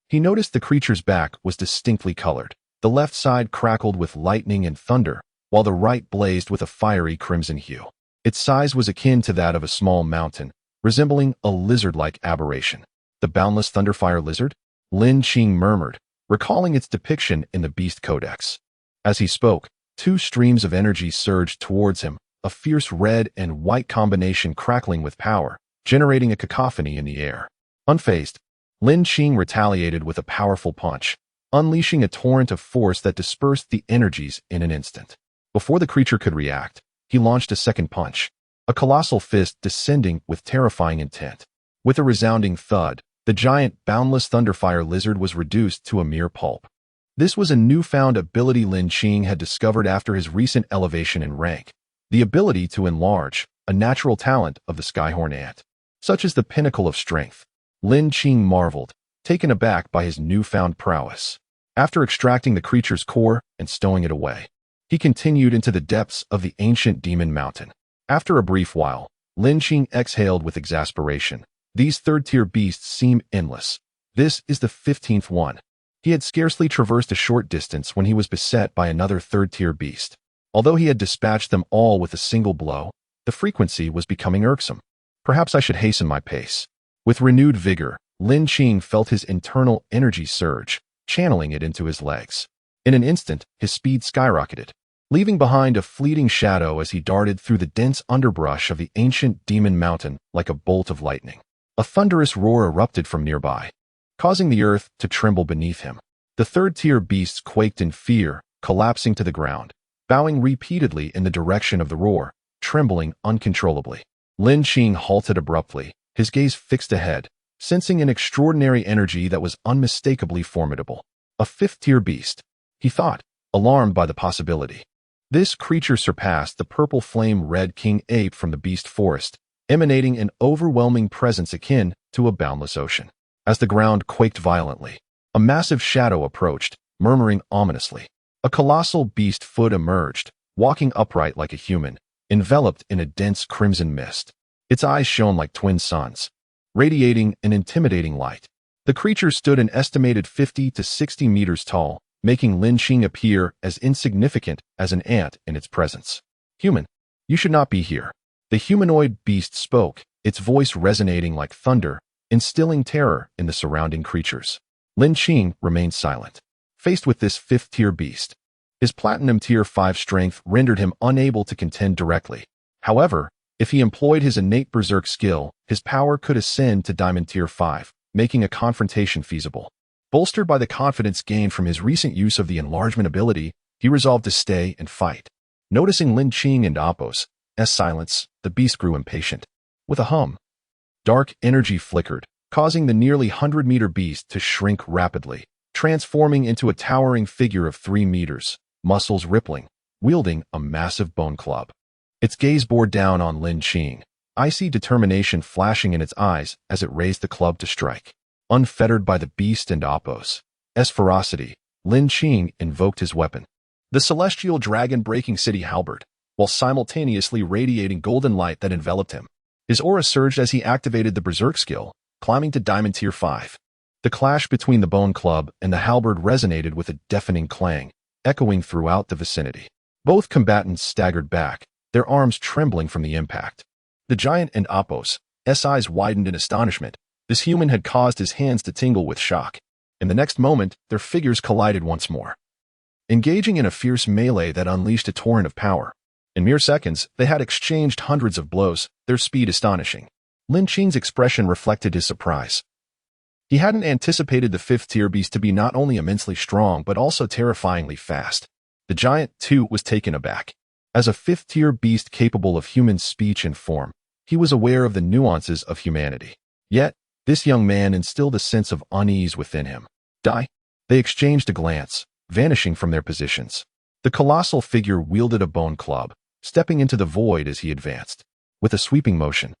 he noticed the creature's back was distinctly colored. The left side crackled with lightning and thunder, while the right blazed with a fiery crimson hue. Its size was akin to that of a small mountain, resembling a lizard-like aberration. The boundless thunderfire lizard? Lin Qing murmured, recalling its depiction in the Beast Codex. As he spoke, 2 streams of energy surged towards him, a fierce red and white combination crackling with power, generating a cacophony in the air. Unfazed, Lin Qing retaliated with a powerful punch, unleashing a torrent of force that dispersed the energies in an instant. Before the creature could react, he launched a second punch, a colossal fist descending with terrifying intent. With a resounding thud, the giant, boundless thunderfire lizard was reduced to a mere pulp. This was a newfound ability Lin Qing had discovered after his recent elevation in rank, the ability to enlarge, a natural talent of the skyhorn ant. Such is the pinnacle of strength. Lin Qing marveled, taken aback by his newfound prowess. After extracting the creature's core and stowing it away, he continued into the depths of the ancient demon mountain. After a brief while, Lin Qing exhaled with exasperation. These third-tier beasts seem endless. This is the 15th one. He had scarcely traversed a short distance when he was beset by another third-tier beast. Although he had dispatched them all with a single blow, the frequency was becoming irksome. Perhaps I should hasten my pace. With renewed vigor, Lin Qing felt his internal energy surge, channeling it into his legs. In an instant, his speed skyrocketed, leaving behind a fleeting shadow as he darted through the dense underbrush of the ancient demon mountain like a bolt of lightning. A thunderous roar erupted from nearby, causing the earth to tremble beneath him. The third-tier beasts quaked in fear, collapsing to the ground, bowing repeatedly in the direction of the roar, trembling uncontrollably. Lin Qing halted abruptly, his gaze fixed ahead, sensing an extraordinary energy that was unmistakably formidable. A fifth-tier beast, he thought, alarmed by the possibility. This creature surpassed the purple flame-red king ape from the beast forest, emanating an overwhelming presence akin to a boundless ocean. As the ground quaked violently, a massive shadow approached, murmuring ominously. A colossal beast foot emerged, walking upright like a human, enveloped in a dense crimson mist. Its eyes shone like twin suns, radiating an intimidating light. The creature stood an estimated 50 to 60 meters tall, making Lin Qing appear as insignificant as an ant in its presence. "Human, you should not be here." The humanoid beast spoke, its voice resonating like thunder, instilling terror in the surrounding creatures. Lin Qing remained silent, faced with this fifth-tier beast. His platinum tier 5 strength rendered him unable to contend directly. However, if he employed his innate berserk skill, his power could ascend to diamond tier 5, making a confrontation feasible. Bolstered by the confidence gained from his recent use of the enlargement ability, he resolved to stay and fight. Noticing Lin Qing and Appo's silence, the beast grew impatient. With a hum, dark energy flickered, causing the nearly 100-meter beast to shrink rapidly, transforming into a towering figure of 3 meters, muscles rippling, wielding a massive bone club. Its gaze bore down on Lin Qing, icy determination flashing in its eyes as it raised the club to strike. Unfettered by the beast and Appo's ferocity, Lin Qing invoked his weapon, the celestial dragon-breaking city halberd, while simultaneously radiating golden light that enveloped him. His aura surged as he activated the berserk skill, climbing to diamond tier 5. The clash between the bone club and the halberd resonated with a deafening clang, echoing throughout the vicinity. Both combatants staggered back, their arms trembling from the impact. The giant and Appo's eyes widened in astonishment. This human had caused his hands to tingle with shock. In the next moment, their figures collided once more, engaging in a fierce melee that unleashed a torrent of power. In mere seconds, they had exchanged hundreds of blows, their speed astonishing. Lin Qing's expression reflected his surprise. He hadn't anticipated the fifth-tier beast to be not only immensely strong but also terrifyingly fast. The giant, too, was taken aback. As a fifth-tier beast capable of human speech and form, he was aware of the nuances of humanity. Yet, this young man instilled a sense of unease within him. Die? They exchanged a glance, vanishing from their positions. The colossal figure wielded a bone club, stepping into the void as he advanced. With a sweeping motion,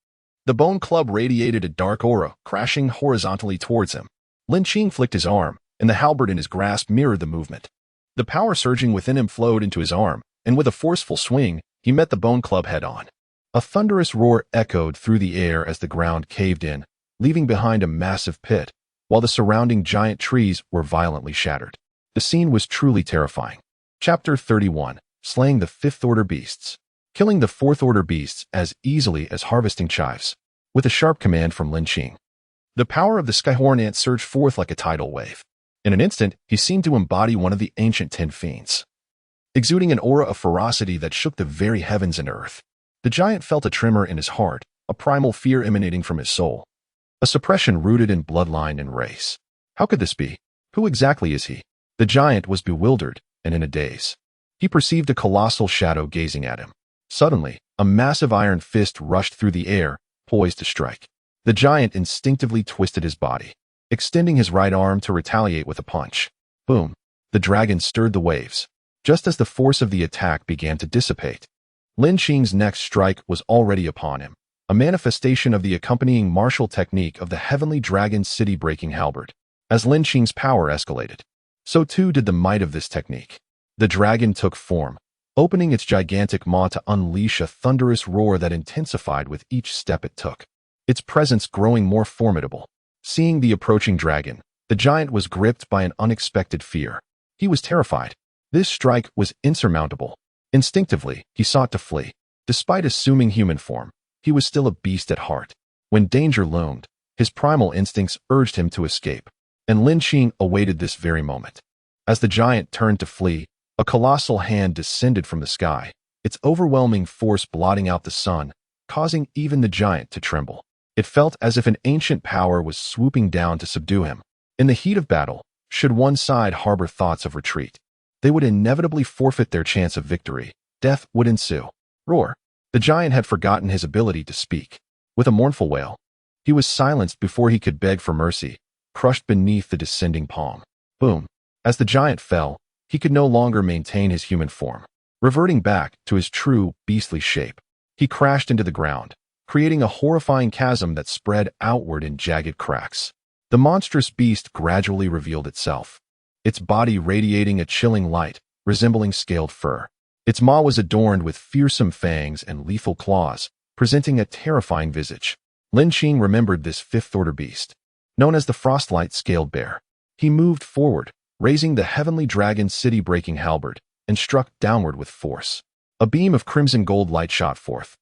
the bone club radiated a dark aura, crashing horizontally towards him. Lin Qing flicked his arm, and the halberd in his grasp mirrored the movement. The power surging within him flowed into his arm, and with a forceful swing, he met the bone club head-on. A thunderous roar echoed through the air as the ground caved in, leaving behind a massive pit, while the surrounding giant trees were violently shattered. The scene was truly terrifying. Chapter 31. Slaying the Fifth-Order Beasts. Killing the Fourth-Order Beasts as easily as harvesting chives. With a sharp command from Lin Qing, the power of the skyhorn ant surged forth like a tidal wave. In an instant, he seemed to embody one of the ancient 10 fiends, exuding an aura of ferocity that shook the very heavens and earth. The giant felt a tremor in his heart, a primal fear emanating from his soul. A suppression rooted in bloodline and race. How could this be? Who exactly is he? The giant was bewildered and in a daze. He perceived a colossal shadow gazing at him. Suddenly, a massive iron fist rushed through the air, poised to strike. The giant instinctively twisted his body, extending his right arm to retaliate with a punch. Boom! The dragon stirred the waves. Just as the force of the attack began to dissipate, Lin Qing's next strike was already upon him, a manifestation of the accompanying martial technique of the heavenly dragon's city-breaking halberd. As Lin Qing's power escalated, so too did the might of this technique. The dragon took form, opening its gigantic maw to unleash a thunderous roar that intensified with each step it took, its presence growing more formidable. Seeing the approaching dragon, the giant was gripped by an unexpected fear. He was terrified. This strike was insurmountable. Instinctively, he sought to flee. Despite assuming human form, he was still a beast at heart. When danger loomed, his primal instincts urged him to escape, and Lin Qing awaited this very moment. As the giant turned to flee, a colossal hand descended from the sky, its overwhelming force blotting out the sun, causing even the giant to tremble. It felt as if an ancient power was swooping down to subdue him. In the heat of battle, should one side harbor thoughts of retreat, they would inevitably forfeit their chance of victory. Death would ensue. Roar! The giant had forgotten his ability to speak. With a mournful wail, he was silenced before he could beg for mercy, crushed beneath the descending palm. Boom! As the giant fell, he could no longer maintain his human form. Reverting back to his true, beastly shape, he crashed into the ground, creating a horrifying chasm that spread outward in jagged cracks. The monstrous beast gradually revealed itself, its body radiating a chilling light, resembling scaled fur. Its maw was adorned with fearsome fangs and lethal claws, presenting a terrifying visage. Lin Qing remembered this fifth-order beast, known as the Frostlight Scaled Bear. He moved forward, raising the heavenly dragon's city-breaking halberd, and struck downward with force. A beam of crimson gold light shot forth,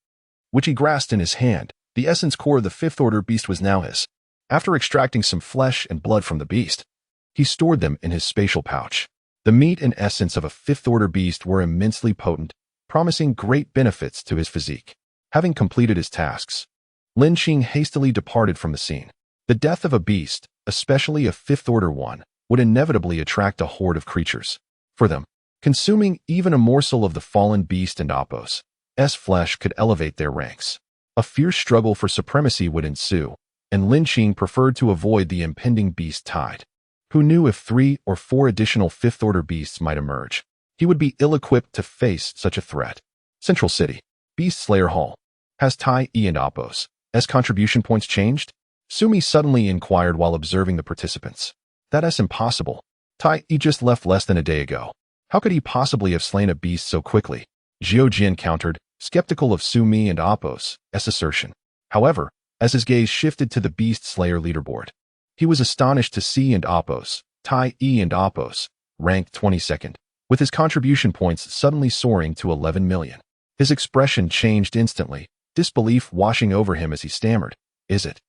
which he grasped in his hand. The essence core of the fifth-order beast was now his. After extracting some flesh and blood from the beast, he stored them in his spatial pouch. The meat and essence of a fifth-order beast were immensely potent, promising great benefits to his physique. Having completed his tasks, Lin Qing hastily departed from the scene. The death of a beast, especially a fifth-order one, would inevitably attract a horde of creatures. For them, consuming even a morsel of the fallen beast and Apos' flesh could elevate their ranks. A fierce struggle for supremacy would ensue, and Lin Qing preferred to avoid the impending beast tide. Who knew if 3 or 4 additional fifth-order beasts might emerge? He would be ill-equipped to face such a threat. Central City, Beast Slayer Hall. Has Tai E and Apos' contribution points changed? Sumi suddenly inquired while observing the participants. That's impossible. Tai E just left less than a day ago. How could he possibly have slain a beast so quickly? Zhou Jian countered, skeptical of Sumi and Apos' assertion. However, as his gaze shifted to the Beast Slayer leaderboard, he was astonished to see and Apos', Tai E and Apos', ranked 22nd, with his contribution points suddenly soaring to 11 million. His expression changed instantly, disbelief washing over him as he stammered. Is it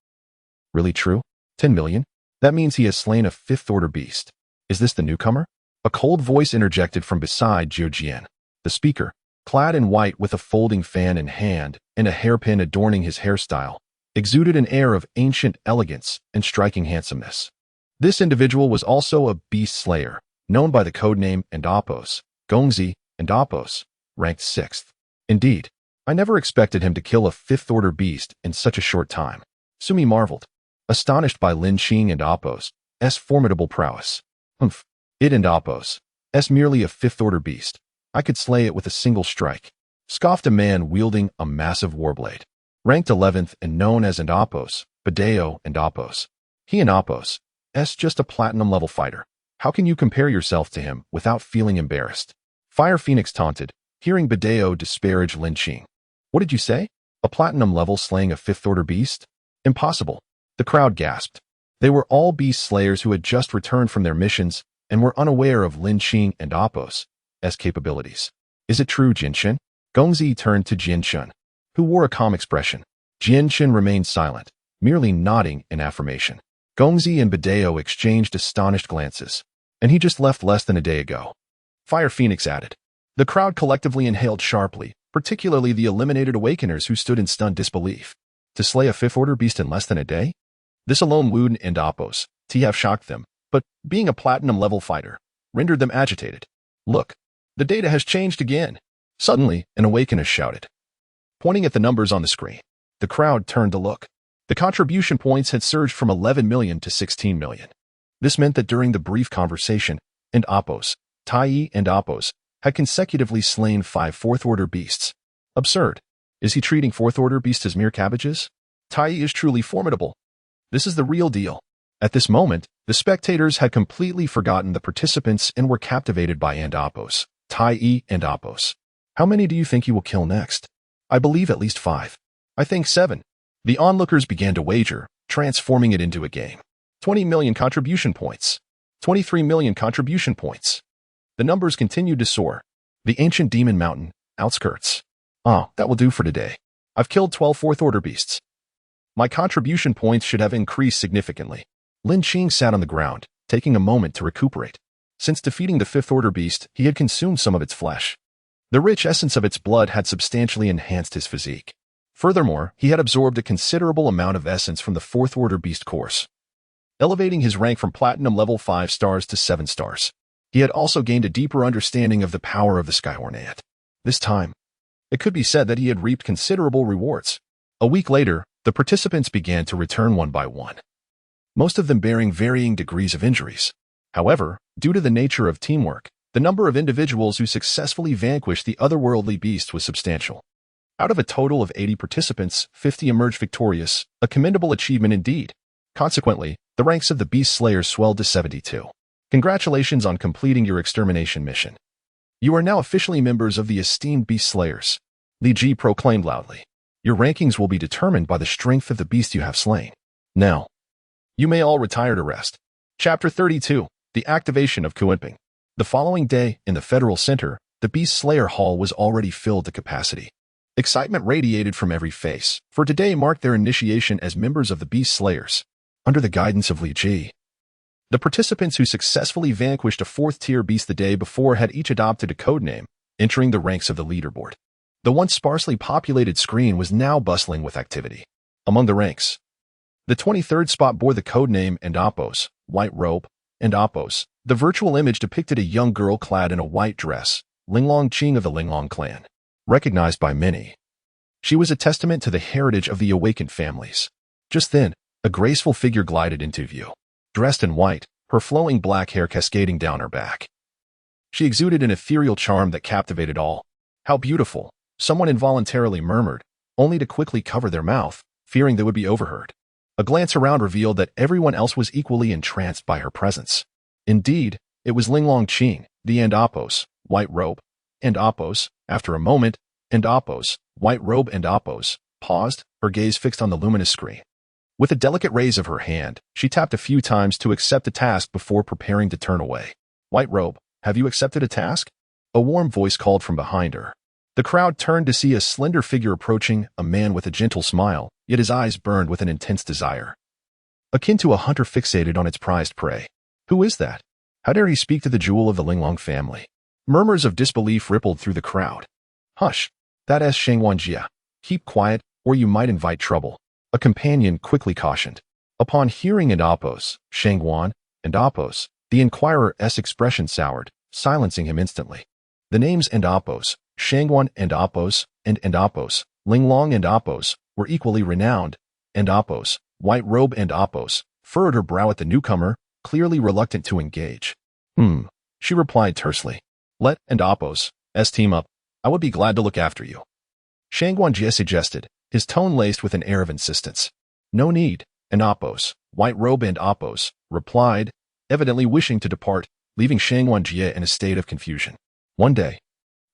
really true? 10 million? That means he has slain a fifth-order beast. Is this the newcomer? A cold voice interjected from beside Zhou Jian. The speaker, clad in white with a folding fan in hand and a hairpin adorning his hairstyle, exuded an air of ancient elegance and striking handsomeness. This individual was also a beast slayer, known by the codename Apos', Gongzi Apos', ranked 6th. Indeed, I never expected him to kill a fifth-order beast in such a short time. Sumi marveled, astonished by Lin Qing and Apos' formidable prowess. It and Apos' merely a fifth-order beast. I could slay it with a single strike, scoffed a man wielding a massive warblade. Ranked 11th and known as Apos', Badeo and Apos'. He and Apos' just a platinum-level fighter. How can you compare yourself to him without feeling embarrassed? Fire Phoenix taunted, hearing Badeo disparage Lin Qing. What did you say? A platinum-level slaying a fifth-order beast? Impossible. The crowd gasped. They were all beast slayers who had just returned from their missions and were unaware of Lin Qing and Apos' capabilities. Is it true, Jinshin? Gongzi turned to Jinshin, who wore a calm expression. Jinshin remained silent, merely nodding in affirmation. Gongzi and Badeo exchanged astonished glances. And he just left less than a day ago. Fire Phoenix added. The crowd collectively inhaled sharply, particularly the eliminated Awakeners who stood in stunned disbelief. To slay a fifth-order beast in less than a day? This alone would and Apos' have shocked them, but being a platinum-level fighter, rendered them agitated. Look, the data has changed again. Suddenly, an Awakenist shouted, pointing at the numbers on the screen. The crowd turned to look. The contribution points had surged from 11 million to 16 million. This meant that during the brief conversation, and Appos, Tai and Appos, had consecutively slain 5 fourth-order beasts. Absurd. Is he treating fourth-order beasts as mere cabbages? Tai is truly formidable. This is the real deal. At this moment, the spectators had completely forgotten the participants and were captivated by and Appos, Tai and Appos. How many do you think you will kill next? I believe at least 5. I think 7. The onlookers began to wager, transforming it into a game. 20 million contribution points. 23 million contribution points. The numbers continued to soar. The ancient demon mountain, outskirts. That will do for today. I've killed 12 fourth-order beasts. My contribution points should have increased significantly. Lin Qing sat on the ground, taking a moment to recuperate. Since defeating the fifth-order beast, he had consumed some of its flesh. The rich essence of its blood had substantially enhanced his physique. Furthermore, he had absorbed a considerable amount of essence from the fourth-order beast course, elevating his rank from platinum level 5 stars to 7 stars. He had also gained a deeper understanding of the power of the Skyhornet. This time, it could be said that he had reaped considerable rewards. A week later, the participants began to return one by one, most of them bearing varying degrees of injuries. However, due to the nature of teamwork, the number of individuals who successfully vanquished the otherworldly beast was substantial. Out of a total of 80 participants, 50 emerged victorious, a commendable achievement indeed. Consequently, the ranks of the beast slayers swelled to 72. Congratulations on completing your extermination mission. You are now officially members of the esteemed beast slayers. Li Ji proclaimed loudly. Your rankings will be determined by the strength of the beast you have slain. Now, you may all retire to rest. Chapter 32. The Activation of Kuenping. The following day, in the Federal Center, the Beast Slayer Hall was already filled to capacity. Excitement radiated from every face, for today marked their initiation as members of the Beast Slayers, under the guidance of Li Ji. The participants who successfully vanquished a fourth-tier beast the day before had each adopted a codename, entering the ranks of the leaderboard. The once sparsely populated screen was now bustling with activity. Among the ranks, the 23rd spot bore the codename and Appos, white robe, and Appos. The virtual image depicted a young girl clad in a white dress, Lin Qing of the Lin clan. Recognized by many, she was a testament to the heritage of the Awakened families. Just then, a graceful figure glided into view. Dressed in white, her flowing black hair cascading down her back. She exuded an ethereal charm that captivated all. How beautiful, someone involuntarily murmured, only to quickly cover their mouth, fearing they would be overheard. A glance around revealed that everyone else was equally entranced by her presence. Indeed, it was Lin Qing, the and Appos, white robe, and Appos. After a moment, and Appos, white robe and Appos, paused, her gaze fixed on the luminous screen. With a delicate raise of her hand, she tapped a few times to accept a task before preparing to turn away. White robe, have you accepted a task? A warm voice called from behind her. The crowd turned to see a slender figure approaching, a man with a gentle smile, yet his eyes burned with an intense desire, akin to a hunter fixated on its prized prey. Who is that? How dare he speak to the jewel of the Lin family? Murmurs of disbelief rippled through the crowd. Hush, that is Shangwanjia. Keep quiet, or you might invite trouble, a companion quickly cautioned. Upon hearing and Appos, Shangwan, and Appos, the inquirer's expression soured, silencing him instantly. The names and Appos, Shangwan and Appos, and Appos, Linglong and Appos, were equally renowned, and Appos, white robe and Appos, furrowed her brow at the newcomer, clearly reluctant to engage. She replied tersely. Let and Appos team up. I would be glad to look after you. Shangwan Jie suggested, his tone laced with an air of insistence. No need, and Appos, white robe and Appos, replied, evidently wishing to depart, leaving Shangwan Jie in a state of confusion. One day,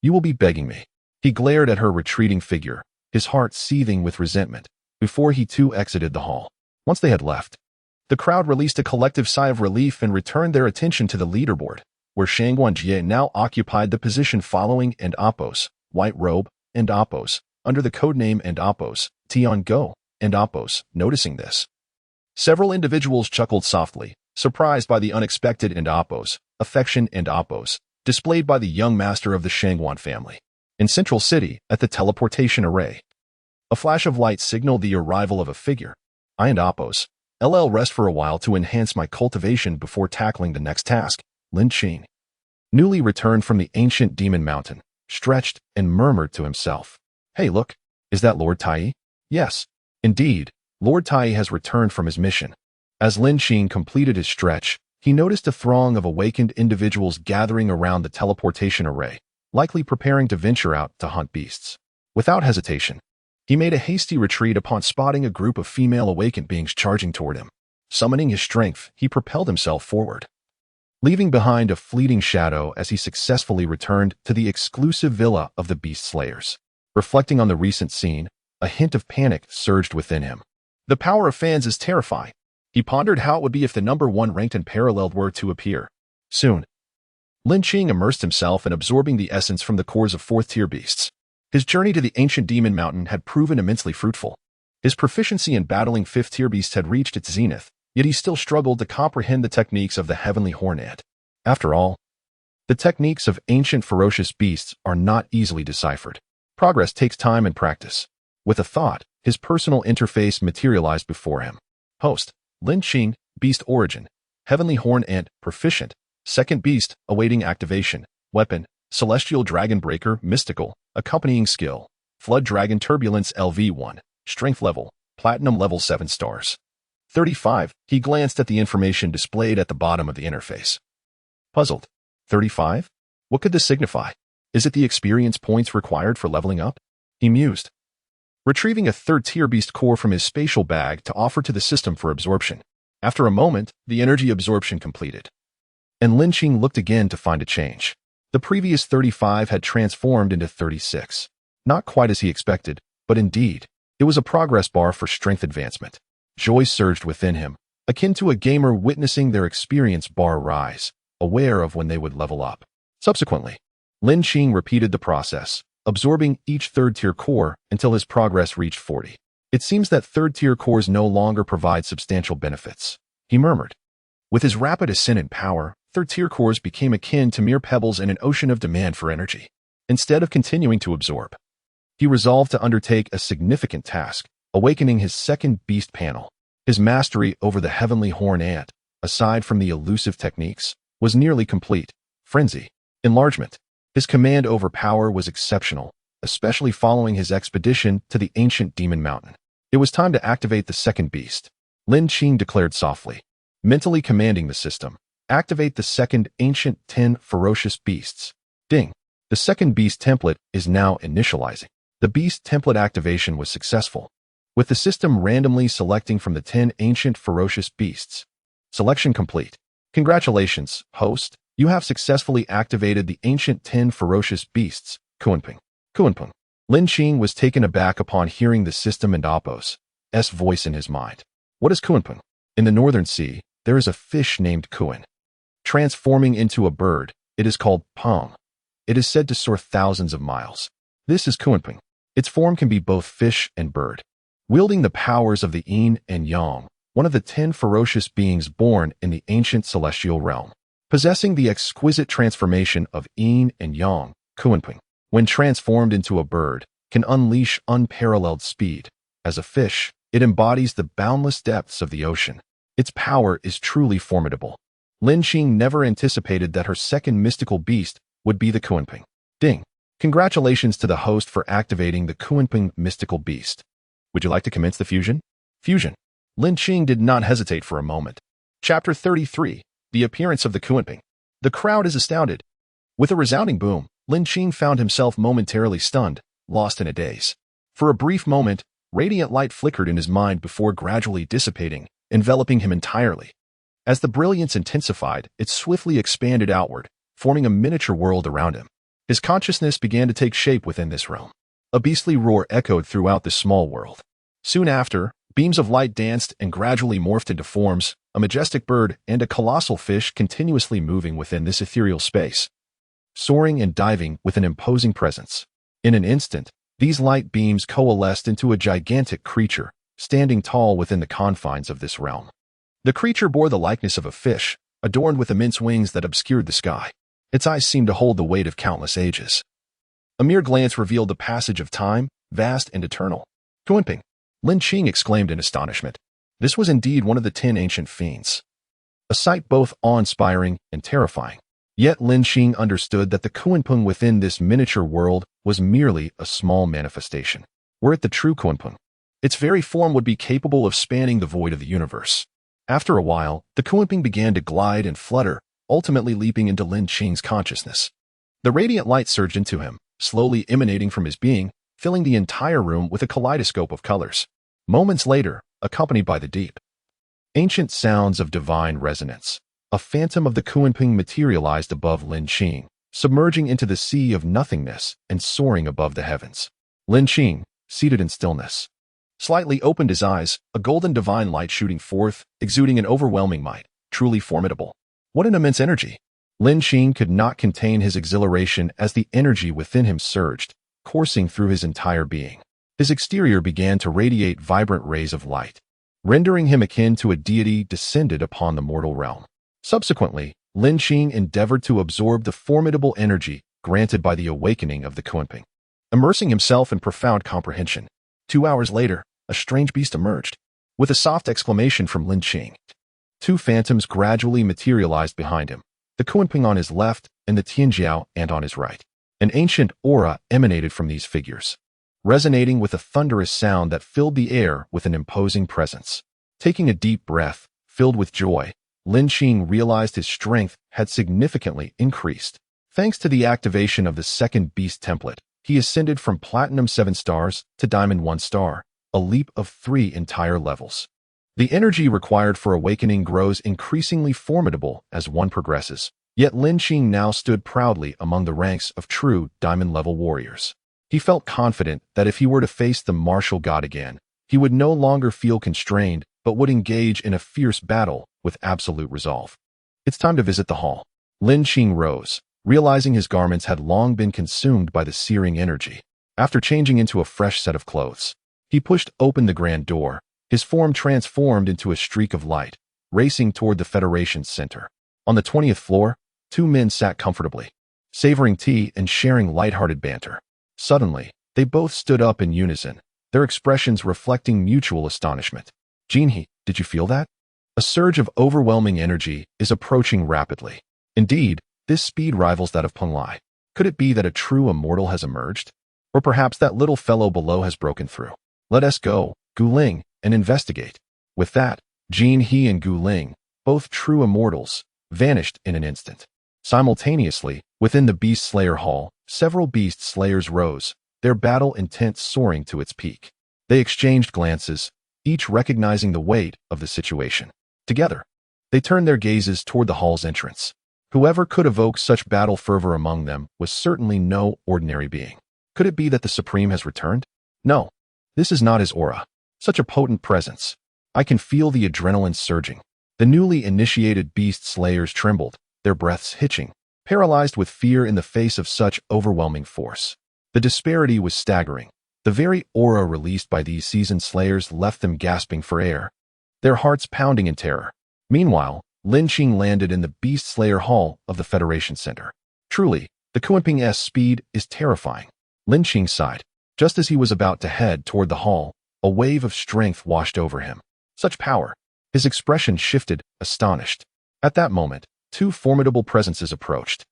you will be begging me. He glared at her retreating figure, his heart seething with resentment, before he too exited the hall. Once they had left, the crowd released a collective sigh of relief and returned their attention to the leaderboard, where Shangwan Jie now occupied the position following and Appos, white robe, and Appos, under the codename and Appos, Tian Go, and Appos. Noticing this, several individuals chuckled softly, surprised by the unexpected and Appos, affection and Appos, displayed by the young master of the Shangwan family. In Central City, at the teleportation array, a flash of light signaled the arrival of a figure. I and Appos, LL rest for a while to enhance my cultivation before tackling the next task. Lin Qing. newly returned from the ancient demon mountain, stretched and murmured to himself. Hey, look, is that Lord Tai? Yes, indeed, Lord Tai has returned from his mission. As Lin Qing completed his stretch, he noticed a throng of awakened individuals gathering around the teleportation array, likely preparing to venture out to hunt beasts. Without hesitation, he made a hasty retreat upon spotting a group of female awakened beings charging toward him. Summoning his strength, he propelled himself forward, leaving behind a fleeting shadow as he successfully returned to the exclusive villa of the beast slayers. Reflecting on the recent scene, a hint of panic surged within him. The power of fans is terrifying. He pondered how it would be if the number 1 ranked and paralleled were to appear. Soon, Lin Qing immersed himself in absorbing the essence from the cores of 4th-tier beasts. His journey to the ancient demon mountain had proven immensely fruitful. His proficiency in battling 5th-tier beasts had reached its zenith, yet he still struggled to comprehend the techniques of the heavenly horn ant. After all, the techniques of ancient ferocious beasts are not easily deciphered. Progress takes time and practice. With a thought, his personal interface materialized before him. Host, Lin Qing, Beast Origin, Heavenly Horn Ant, Proficient, Second Beast, Awaiting Activation, Weapon, Celestial Dragon Breaker, Mystical, Accompanying Skill, Flood Dragon Turbulence LV1, Strength Level, Platinum Level 7 stars. 35. He glanced at the information displayed at the bottom of the interface. Puzzled. 35? What could this signify? Is it the experience points required for leveling up? He mused, retrieving a 3rd-tier beast core from his spatial bag to offer to the system for absorption. After a moment, the energy absorption completed, and Lin Qing looked again to find a change. The previous 35 had transformed into 36. Not quite as he expected, but indeed, it was a progress bar for strength advancement. Joy surged within him, akin to a gamer witnessing their experience bar rise, aware of when they would level up. Subsequently, Lin Qing repeated the process, absorbing each 3rd-tier core until his progress reached 40. It seems that 3rd-tier cores no longer provide substantial benefits, he murmured. With his rapid ascent in power, 3rd-tier cores became akin to mere pebbles in an ocean of demand for energy. Instead of continuing to absorb, he resolved to undertake a significant task, awakening his 2nd beast panel. His mastery over the heavenly horn ant, aside from the elusive techniques, was nearly complete. Frenzy. Enlargement. His command over power was exceptional, especially following his expedition to the ancient demon mountain. It was time to activate the 2nd beast, Lin Qing declared softly, mentally commanding the system. Activate the 2nd ancient 10 ferocious beasts. Ding. The 2nd beast template is now initializing. The beast template activation was successful, with the system randomly selecting from the 10 ancient ferocious beasts. Selection complete. Congratulations, host. You have successfully activated the ancient 10 ferocious beasts. Kunpeng. Kunpeng. Lin Qing was taken aback upon hearing the system and Appo's voice in his mind. What is Kunpeng? In the Northern Sea, there is a fish named Kun. Transforming into a bird, it is called Pong. It is said to soar thousands of miles. This is Kunpeng. Its form can be both fish and bird. Wielding the powers of the yin and yang, one of the 10 ferocious beings born in the ancient celestial realm. Possessing the exquisite transformation of yin and yang, Kunpeng, when transformed into a bird, can unleash unparalleled speed. As a fish, it embodies the boundless depths of the ocean. Its power is truly formidable. Lin Qing never anticipated that her 2nd mystical beast would be the Kunpeng. Ding. Congratulations to the host for activating the Kunpeng mystical beast. Would you like to commence the fusion? Fusion. Lin Qing did not hesitate for a moment. Chapter 33. The appearance of the Kunpeng. The crowd is astounded. With a resounding boom, Lin Qing found himself momentarily stunned, lost in a daze. For a brief moment, radiant light flickered in his mind before gradually dissipating, enveloping him entirely. As the brilliance intensified, it swiftly expanded outward, forming a miniature world around him. His consciousness began to take shape within this realm. A beastly roar echoed throughout this small world. Soon after, beams of light danced and gradually morphed into forms, a majestic bird and a colossal fish continuously moving within this ethereal space, soaring and diving with an imposing presence. In an instant, these light beams coalesced into a gigantic creature, standing tall within the confines of this realm. The creature bore the likeness of a fish, adorned with immense wings that obscured the sky. Its eyes seemed to hold the weight of countless ages. A mere glance revealed the passage of time, vast and eternal. Kunpeng. Lin Qing exclaimed in astonishment. This was indeed one of the 10 ancient fiends. A sight both awe-inspiring and terrifying. Yet Lin Qing understood that the Kunpeng within this miniature world was merely a small manifestation. Were it the true Kunpeng, its very form would be capable of spanning the void of the universe. After a while, the Kunpeng began to glide and flutter, ultimately leaping into Lin Qing's consciousness. The radiant light surged into him, slowly emanating from his being, filling the entire room with a kaleidoscope of colors. Moments later, accompanied by the deep, ancient sounds of divine resonance, a phantom of the Kunpeng materialized above Lin Qing, submerging into the sea of nothingness and soaring above the heavens. Lin Qing, seated in stillness, slightly opened his eyes, a golden divine light shooting forth, exuding an overwhelming might, truly formidable. What an immense energy! Lin Qing could not contain his exhilaration as the energy within him surged, coursing through his entire being. His exterior began to radiate vibrant rays of light, rendering him akin to a deity descended upon the mortal realm. Subsequently, Lin Qing endeavored to absorb the formidable energy granted by the awakening of the Kunpeng. Immersing himself in profound comprehension, 2 hours later, a strange beast emerged. With a soft exclamation from Lin Qing, two phantoms gradually materialized behind him, the Kunpeng on his left and the Tianjiao ant on his right. An ancient aura emanated from these figures, resonating with a thunderous sound that filled the air with an imposing presence. Taking a deep breath, filled with joy, Lin Qing realized his strength had significantly increased. Thanks to the activation of the second beast template, he ascended from Platinum 7 stars to Diamond 1 star, a leap of 3 entire levels. The energy required for awakening grows increasingly formidable as one progresses, yet Lin Qing now stood proudly among the ranks of true diamond-level warriors. He felt confident that if he were to face the martial god again, he would no longer feel constrained but would engage in a fierce battle with absolute resolve. It's time to visit the hall. Lin Qing rose, realizing his garments had long been consumed by the searing energy. After changing into a fresh set of clothes, he pushed open the grand door, his form transformed into a streak of light, racing toward the Federation's center. On the 20th floor, two men sat comfortably, savoring tea and sharing lighthearted banter. Suddenly, they both stood up in unison, their expressions reflecting mutual astonishment. Jinhe, did you feel that? A surge of overwhelming energy is approaching rapidly. Indeed, this speed rivals that of Peng Lai. Could it be that a true immortal has emerged? Or perhaps that little fellow below has broken through? Let us go, Guling, and investigate. With that, Jinhe and Guling, both true immortals, vanished in an instant. Simultaneously, within the Beast Slayer Hall, several Beast Slayers rose, their battle intent soaring to its peak. They exchanged glances, each recognizing the weight of the situation. Together, they turned their gazes toward the hall's entrance. Whoever could evoke such battle fervor among them was certainly no ordinary being. Could it be that the Supreme has returned? No, this is not his aura. Such a potent presence. I can feel the adrenaline surging. The newly initiated Beast Slayers trembled, their breaths hitching, paralyzed with fear in the face of such overwhelming force. The disparity was staggering. The very aura released by these seasoned slayers left them gasping for air, their hearts pounding in terror. Meanwhile, Lin Qing landed in the Beast Slayer Hall of the Federation Center. Truly, the Kunpeng's speed is terrifying. Lin Qing sighed. Just as he was about to head toward the hall, a wave of strength washed over him. Such power. His expression shifted, astonished. At that moment, two formidable presences approached.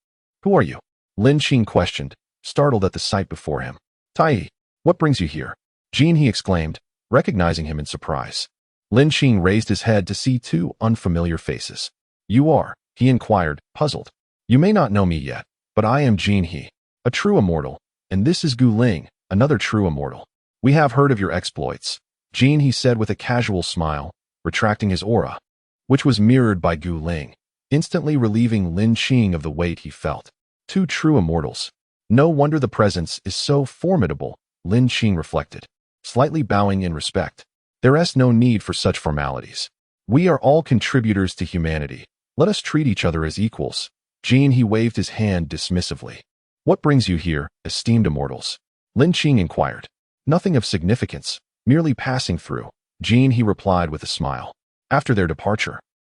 Who are you? Lin Qing questioned, startled at the sight before him. Tai, what brings you here? Jinhe exclaimed, recognizing him in surprise. Lin Qing raised his head to see two unfamiliar faces. You are, he inquired, puzzled. You may not know me yet, but I am Jinhe, a true immortal, and this is Guling, another true immortal. We have heard of your exploits, Jinhe said with a casual smile, retracting his aura, which was mirrored by Guling, instantly relieving Lin Qing of the weight he felt. Two true immortals. No wonder the presence is so formidable, Lin Qing reflected, slightly bowing in respect. There is no need for such formalities. We are all contributors to humanity. Let us treat each other as equals. Jinhe waved his hand dismissively. What brings you here, esteemed immortals? Lin Qing inquired. Nothing of significance, merely passing through, Jinhe replied with a smile. After their departure,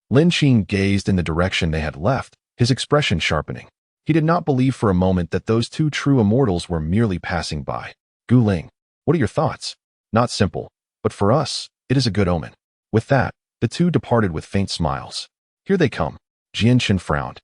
Lin Qing gazed in the direction they had left, his expression sharpening. He did not believe for a moment that those two true immortals were merely passing by. Guling, what are your thoughts? Not simple, but for us, it is a good omen. With that, the two departed with faint smiles. Here they come. Jianchen frowned.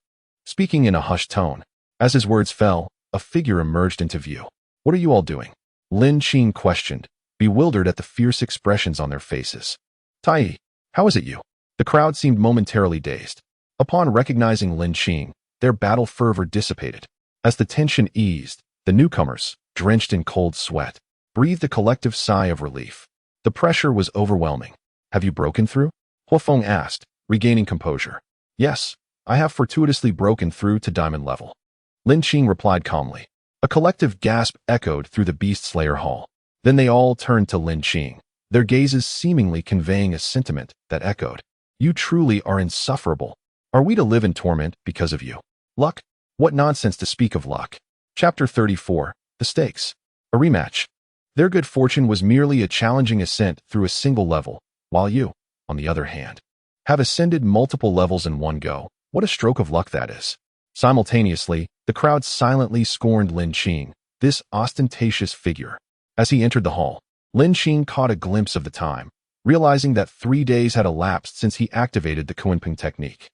speaking in a hushed tone. As his words fell, a figure emerged into view. What are you all doing? Lin Qing questioned, bewildered at the fierce expressions on their faces. Tai, how is it you? The crowd seemed momentarily dazed. Upon recognizing Lin Qing, their battle fervor dissipated. As the tension eased, the newcomers, drenched in cold sweat, breathed a collective sigh of relief. The pressure was overwhelming. Have you broken through? Huafeng asked, regaining composure. Yes, I have fortuitously broken through to diamond level. Lin Qing replied calmly. A collective gasp echoed through the Beast Slayer hall. Then they all turned to Lin Qing, their gazes seemingly conveying a sentiment that echoed. You truly are insufferable. Are we to live in torment because of you? Luck? What nonsense to speak of luck. Chapter 34. The Stakes. A rematch. Their good fortune was merely a challenging ascent through a single level, while you, on the other hand, have ascended multiple levels in one go. What a stroke of luck that is. Simultaneously, the crowd silently scorned Lin Qing, this ostentatious figure. As he entered the hall, Lin Qing caught a glimpse of the time, realizing that 3 days had elapsed since he activated the Kunping technique.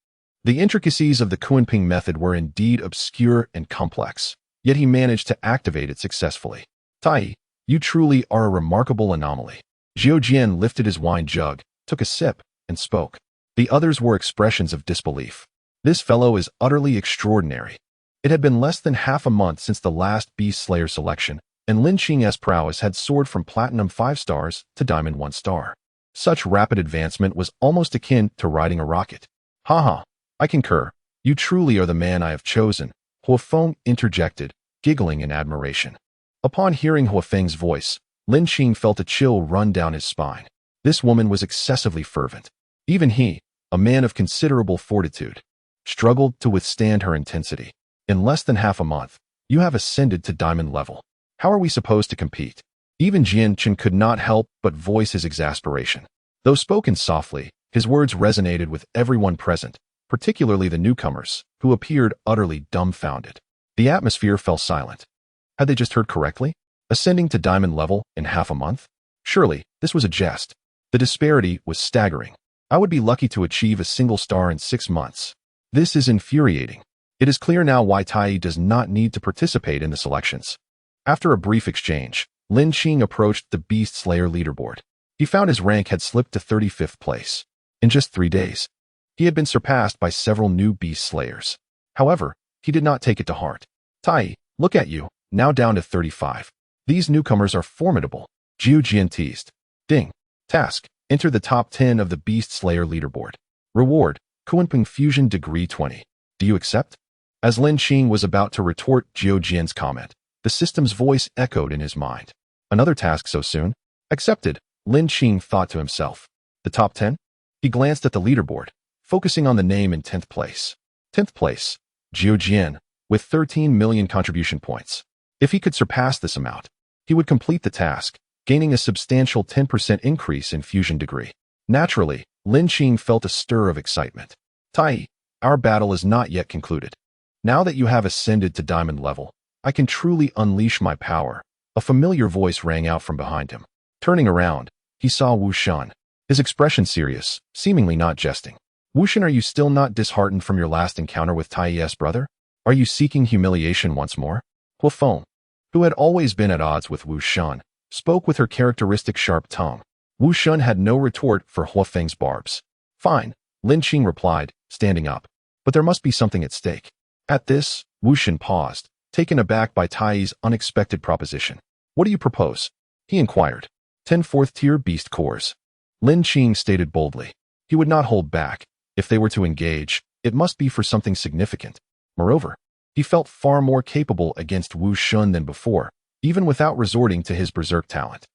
The intricacies of the Kunping method were indeed obscure and complex, yet he managed to activate it successfully. Tai, you truly are a remarkable anomaly. Zhou Jian lifted his wine jug, took a sip, and spoke. The others were expressions of disbelief. This fellow is utterly extraordinary. It had been less than half a month since the last Beast Slayer selection, and Lin Qing's prowess had soared from Platinum 5 stars to Diamond 1 star. Such rapid advancement was almost akin to riding a rocket. Haha, I concur. You truly are the man I have chosen, Huafeng interjected, giggling in admiration. Upon hearing Huafeng's voice, Lin Qing felt a chill run down his spine. This woman was excessively fervent. Even he, a man of considerable fortitude, struggled to withstand her intensity. In less than half a month, you have ascended to diamond level. How are we supposed to compete? Even Jian Chen could not help but voice his exasperation. Though spoken softly, his words resonated with everyone present, particularly the newcomers, who appeared utterly dumbfounded. The atmosphere fell silent. Had they just heard correctly? Ascending to diamond level in half a month? Surely, this was a jest. The disparity was staggering. I would be lucky to achieve a single star in 6 months. This is infuriating. It is clear now why Tai does not need to participate in the selections. After a brief exchange, Lin Qing approached the Beast Slayer leaderboard. He found his rank had slipped to 35th place. In just 3 days, he had been surpassed by several new Beast Slayers. However, he did not take it to heart. Tai, look at you, now down to 35. These newcomers are formidable. Zhou Jian teased. Ding. Task. Enter the top 10 of the Beast Slayer leaderboard. Reward. Kunping Fusion Degree 20. Do you accept? As Lin Qing was about to retort Zhou Jian's comment, the system's voice echoed in his mind. Another task so soon? Accepted, Lin Qing thought to himself. The top 10? He glanced at the leaderboard, focusing on the name in 10th place. 10th place, Zhou Jian, with 13 million contribution points. If he could surpass this amount, he would complete the task, gaining a substantial 10% increase in fusion degree. Naturally, Lin Qing felt a stir of excitement. Tai, our battle is not yet concluded. Now that you have ascended to diamond level, I can truly unleash my power. A familiar voice rang out from behind him. Turning around, he saw Wu Shan, his expression serious, seemingly not jesting. Wu Shan, are you still not disheartened from your last encounter with Tai's brother? Are you seeking humiliation once more? Huafeng, who had always been at odds with Wu Shan, spoke with her characteristic sharp tongue. Wu Shan had no retort for Huafeng's barbs. Fine, Lin Qing replied, standing up. But there must be something at stake. At this, Wu Shan paused, taken aback by Tai's unexpected proposition. What do you propose? He inquired. 10 fourth-tier beast cores. Lin Qing stated boldly. He would not hold back. If they were to engage, it must be for something significant. Moreover, he felt far more capable against Wu Shan than before, even without resorting to his berserk talent.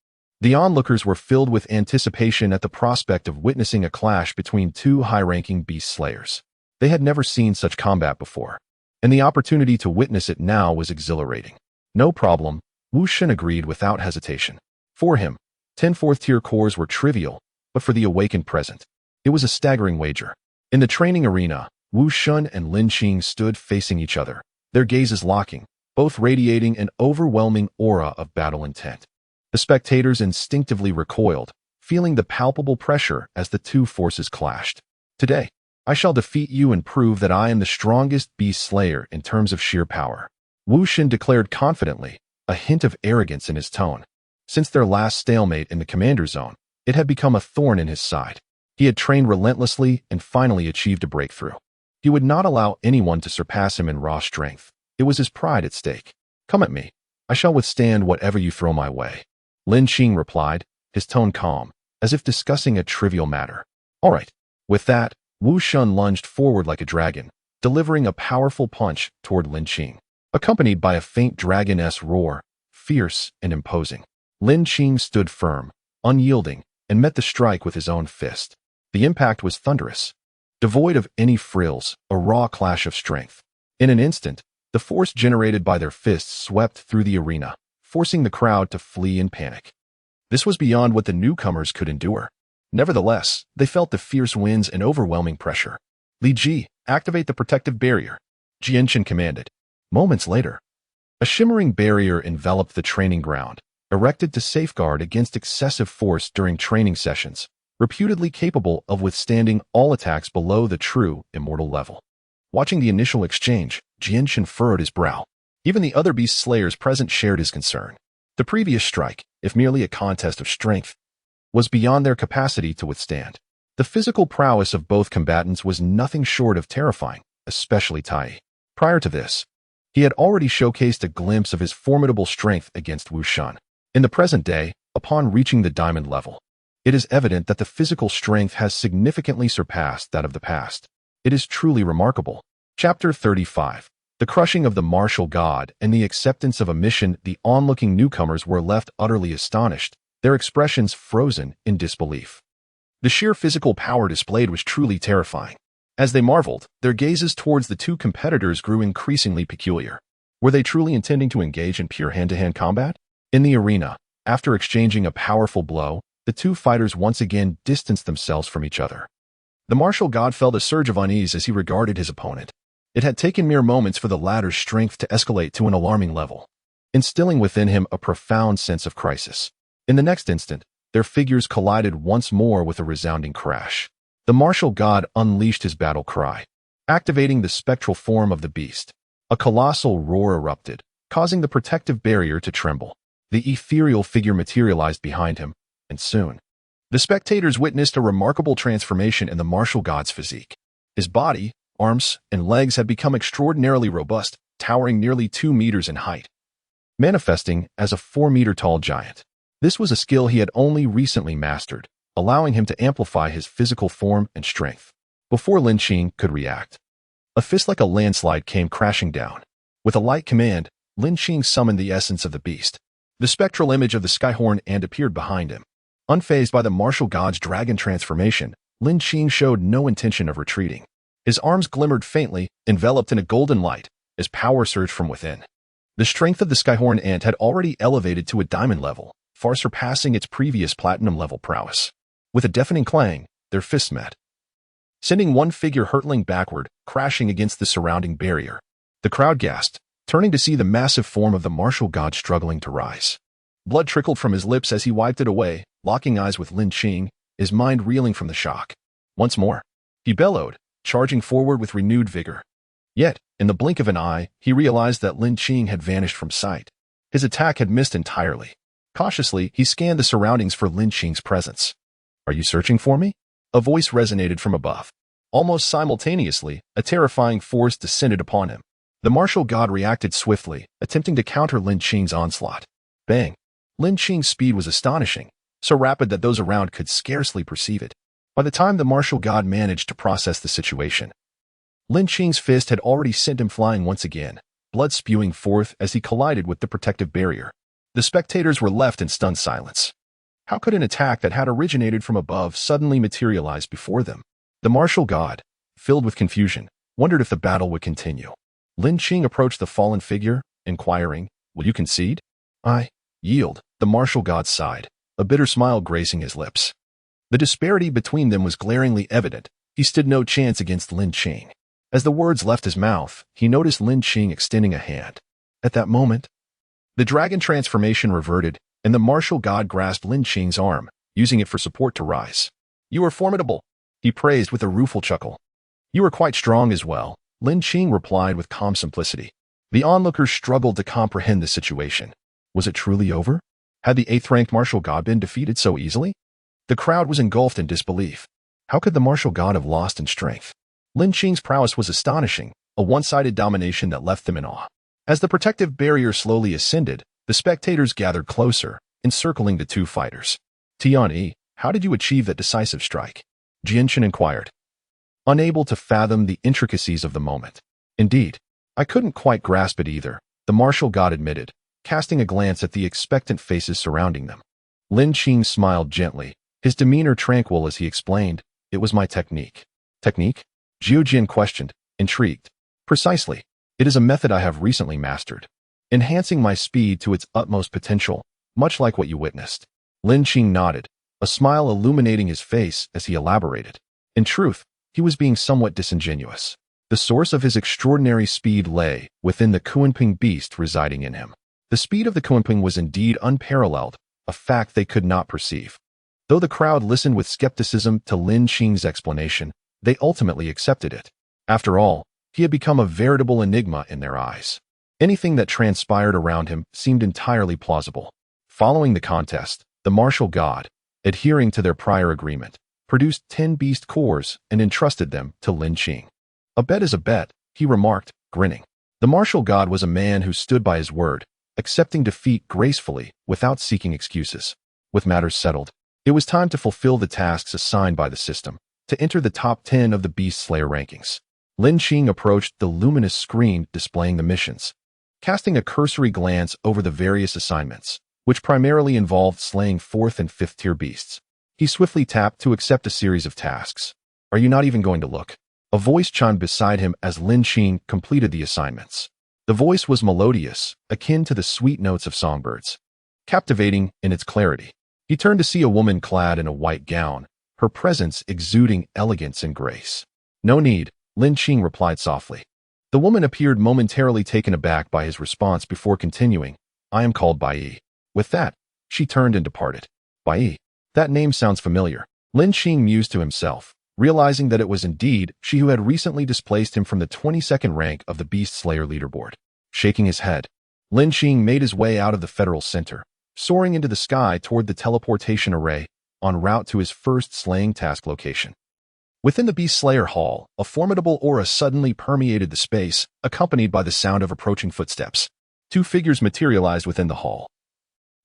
The onlookers were filled with anticipation at the prospect of witnessing a clash between 2 high-ranking beast slayers. They had never seen such combat before, and the opportunity to witness it now was exhilarating. No problem, Wu Shan agreed without hesitation. For him, 10 fourth-tier cores were trivial, but for the Awaken present, it was a staggering wager. In the training arena, Wu Shan and Lin Qing stood facing each other, their gazes locking, both radiating an overwhelming aura of battle intent. The spectators instinctively recoiled, feeling the palpable pressure as the two forces clashed. Today, I shall defeat you and prove that I am the strongest beast slayer in terms of sheer power. Wu Shen declared confidently, a hint of arrogance in his tone. Since their last stalemate in the commander zone, it had become a thorn in his side. He had trained relentlessly and finally achieved a breakthrough. He would not allow anyone to surpass him in raw strength. It was his pride at stake. Come at me. I shall withstand whatever you throw my way. Lin Qing replied, his tone calm, as if discussing a trivial matter. All right. With that, Wu Shen lunged forward like a dragon, delivering a powerful punch toward Lin Qing, accompanied by a faint dragon-esque roar, fierce and imposing. Lin Qing stood firm, unyielding, and met the strike with his own fist. The impact was thunderous. Devoid of any frills, a raw clash of strength. In an instant, the force generated by their fists swept through the arena, forcing the crowd to flee in panic. This was beyond what the newcomers could endure. Nevertheless, they felt the fierce winds and overwhelming pressure. Li Ji, activate the protective barrier, Jianshan commanded. Moments later, a shimmering barrier enveloped the training ground, erected to safeguard against excessive force during training sessions, reputedly capable of withstanding all attacks below the true immortal level. Watching the initial exchange, Jianshan furrowed his brow. Even the other beast slayers present shared his concern. The previous strike, if merely a contest of strength, was beyond their capacity to withstand. The physical prowess of both combatants was nothing short of terrifying, especially Tai. Prior to this, he had already showcased a glimpse of his formidable strength against Wu Shen. In the present day, upon reaching the diamond level, it is evident that the physical strength has significantly surpassed that of the past. It is truly remarkable. Chapter 35. The crushing of the martial god and the acceptance of a mission. The onlooking newcomers were left utterly astonished, their expressions frozen in disbelief. The sheer physical power displayed was truly terrifying. As they marveled, their gazes towards the two competitors grew increasingly peculiar. Were they truly intending to engage in pure hand-to-hand combat? In the arena, after exchanging a powerful blow, the two fighters once again distanced themselves from each other. The martial god felt a surge of unease as he regarded his opponent. It had taken mere moments for the latter's strength to escalate to an alarming level, instilling within him a profound sense of crisis. In the next instant, their figures collided once more with a resounding crash. The martial god unleashed his battle cry, activating the spectral form of the beast. A colossal roar erupted, causing the protective barrier to tremble. The ethereal figure materialized behind him, and soon, the spectators witnessed a remarkable transformation in the martial god's physique. His body, arms, and legs had become extraordinarily robust, towering nearly 2 meters in height, manifesting as a 4-meter-tall giant. This was a skill he had only recently mastered, allowing him to amplify his physical form and strength. Before Lin Qing could react, a fist like a landslide came crashing down. With a light command, Lin Qing summoned the essence of the beast. The spectral image of the Skyhorn Ant appeared behind him. Unfazed by the martial god's dragon transformation, Lin Qing showed no intention of retreating. His arms glimmered faintly, enveloped in a golden light, as power surged from within. The strength of the Skyhorn Ant had already elevated to a diamond level, far surpassing its previous platinum-level prowess. With a deafening clang, their fists met, sending one figure hurtling backward, crashing against the surrounding barrier. The crowd gasped, turning to see the massive form of the martial god struggling to rise. Blood trickled from his lips as he wiped it away, locking eyes with Lin Qing, his mind reeling from the shock. Once more, he bellowed, charging forward with renewed vigor. Yet, in the blink of an eye, he realized that Lin Qing had vanished from sight. His attack had missed entirely. Cautiously, he scanned the surroundings for Lin Qing's presence. "Are you searching for me?" A voice resonated from above. Almost simultaneously, a terrifying force descended upon him. The martial god reacted swiftly, attempting to counter Lin Qing's onslaught. Bang! Lin Qing's speed was astonishing, so rapid that those around could scarcely perceive it. By the time the martial god managed to process the situation, Lin Qing's fist had already sent him flying once again, blood spewing forth as he collided with the protective barrier. The spectators were left in stunned silence. How could an attack that had originated from above suddenly materialize before them? The martial god, filled with confusion, wondered if the battle would continue. Lin Qing approached the fallen figure, inquiring, "Will you concede?" "I yield," the martial god sighed, a bitter smile gracing his lips. The disparity between them was glaringly evident. He stood no chance against Lin Qing. As the words left his mouth, he noticed Lin Qing extending a hand. At that moment, the dragon transformation reverted, and the martial god grasped Lin Qing's arm, using it for support to rise. "You are formidable," he praised with a rueful chuckle. You are quite strong as well, Lin Qing replied with calm simplicity. The onlookers struggled to comprehend the situation. Was it truly over? Had the 8th-ranked martial god been defeated so easily? The crowd was engulfed in disbelief. How could the martial god have lost in strength? Lin Qing's prowess was astonishing, a one-sided domination that left them in awe. As the protective barrier slowly ascended, the spectators gathered closer, encircling the two fighters. Tian, how did you achieve that decisive strike? Jianchen inquired, unable to fathom the intricacies of the moment. Indeed, I couldn't quite grasp it either, the martial god admitted, casting a glance at the expectant faces surrounding them. Lin Qing smiled gently, his demeanor tranquil as he explained, it was my technique. Technique? Zhou Jin questioned, intrigued. Precisely. It is a method I have recently mastered, enhancing my speed to its utmost potential, much like what you witnessed. Lin Qing nodded, a smile illuminating his face as he elaborated. In truth, he was being somewhat disingenuous. The source of his extraordinary speed lay within the Kunping beast residing in him. The speed of the Kunping was indeed unparalleled, a fact they could not perceive. Though the crowd listened with skepticism to Lin Qing's explanation, they ultimately accepted it. After all, he had become a veritable enigma in their eyes. Anything that transpired around him seemed entirely plausible. Following the contest, the martial god, adhering to their prior agreement, produced 10 beast cores and entrusted them to Lin Qing. A bet is a bet, he remarked, grinning. The martial god was a man who stood by his word, accepting defeat gracefully without seeking excuses. With matters settled, it was time to fulfill the tasks assigned by the system, to enter the top 10 of the Beast Slayer rankings. Lin Qing approached the luminous screen displaying the missions, casting a cursory glance over the various assignments, which primarily involved slaying 4th and 5th tier beasts. He swiftly tapped to accept a series of tasks. Are you not even going to look? A voice chimed beside him as Lin Qing completed the assignments. The voice was melodious, akin to the sweet notes of songbirds, captivating in its clarity. He turned to see a woman clad in a white gown, her presence exuding elegance and grace. No need, Lin Qing replied softly. The woman appeared momentarily taken aback by his response before continuing, I am called Bai. With that, she turned and departed. Bai? That name sounds familiar. Lin Qing mused to himself, realizing that it was indeed she who had recently displaced him from the 22nd rank of the Beast Slayer leaderboard. Shaking his head, Lin Qing made his way out of the Federal Center, soaring into the sky toward the teleportation array, en route to his first slaying task location. Within the Beast Slayer Hall, a formidable aura suddenly permeated the space, accompanied by the sound of approaching footsteps. Two figures materialized within the hall.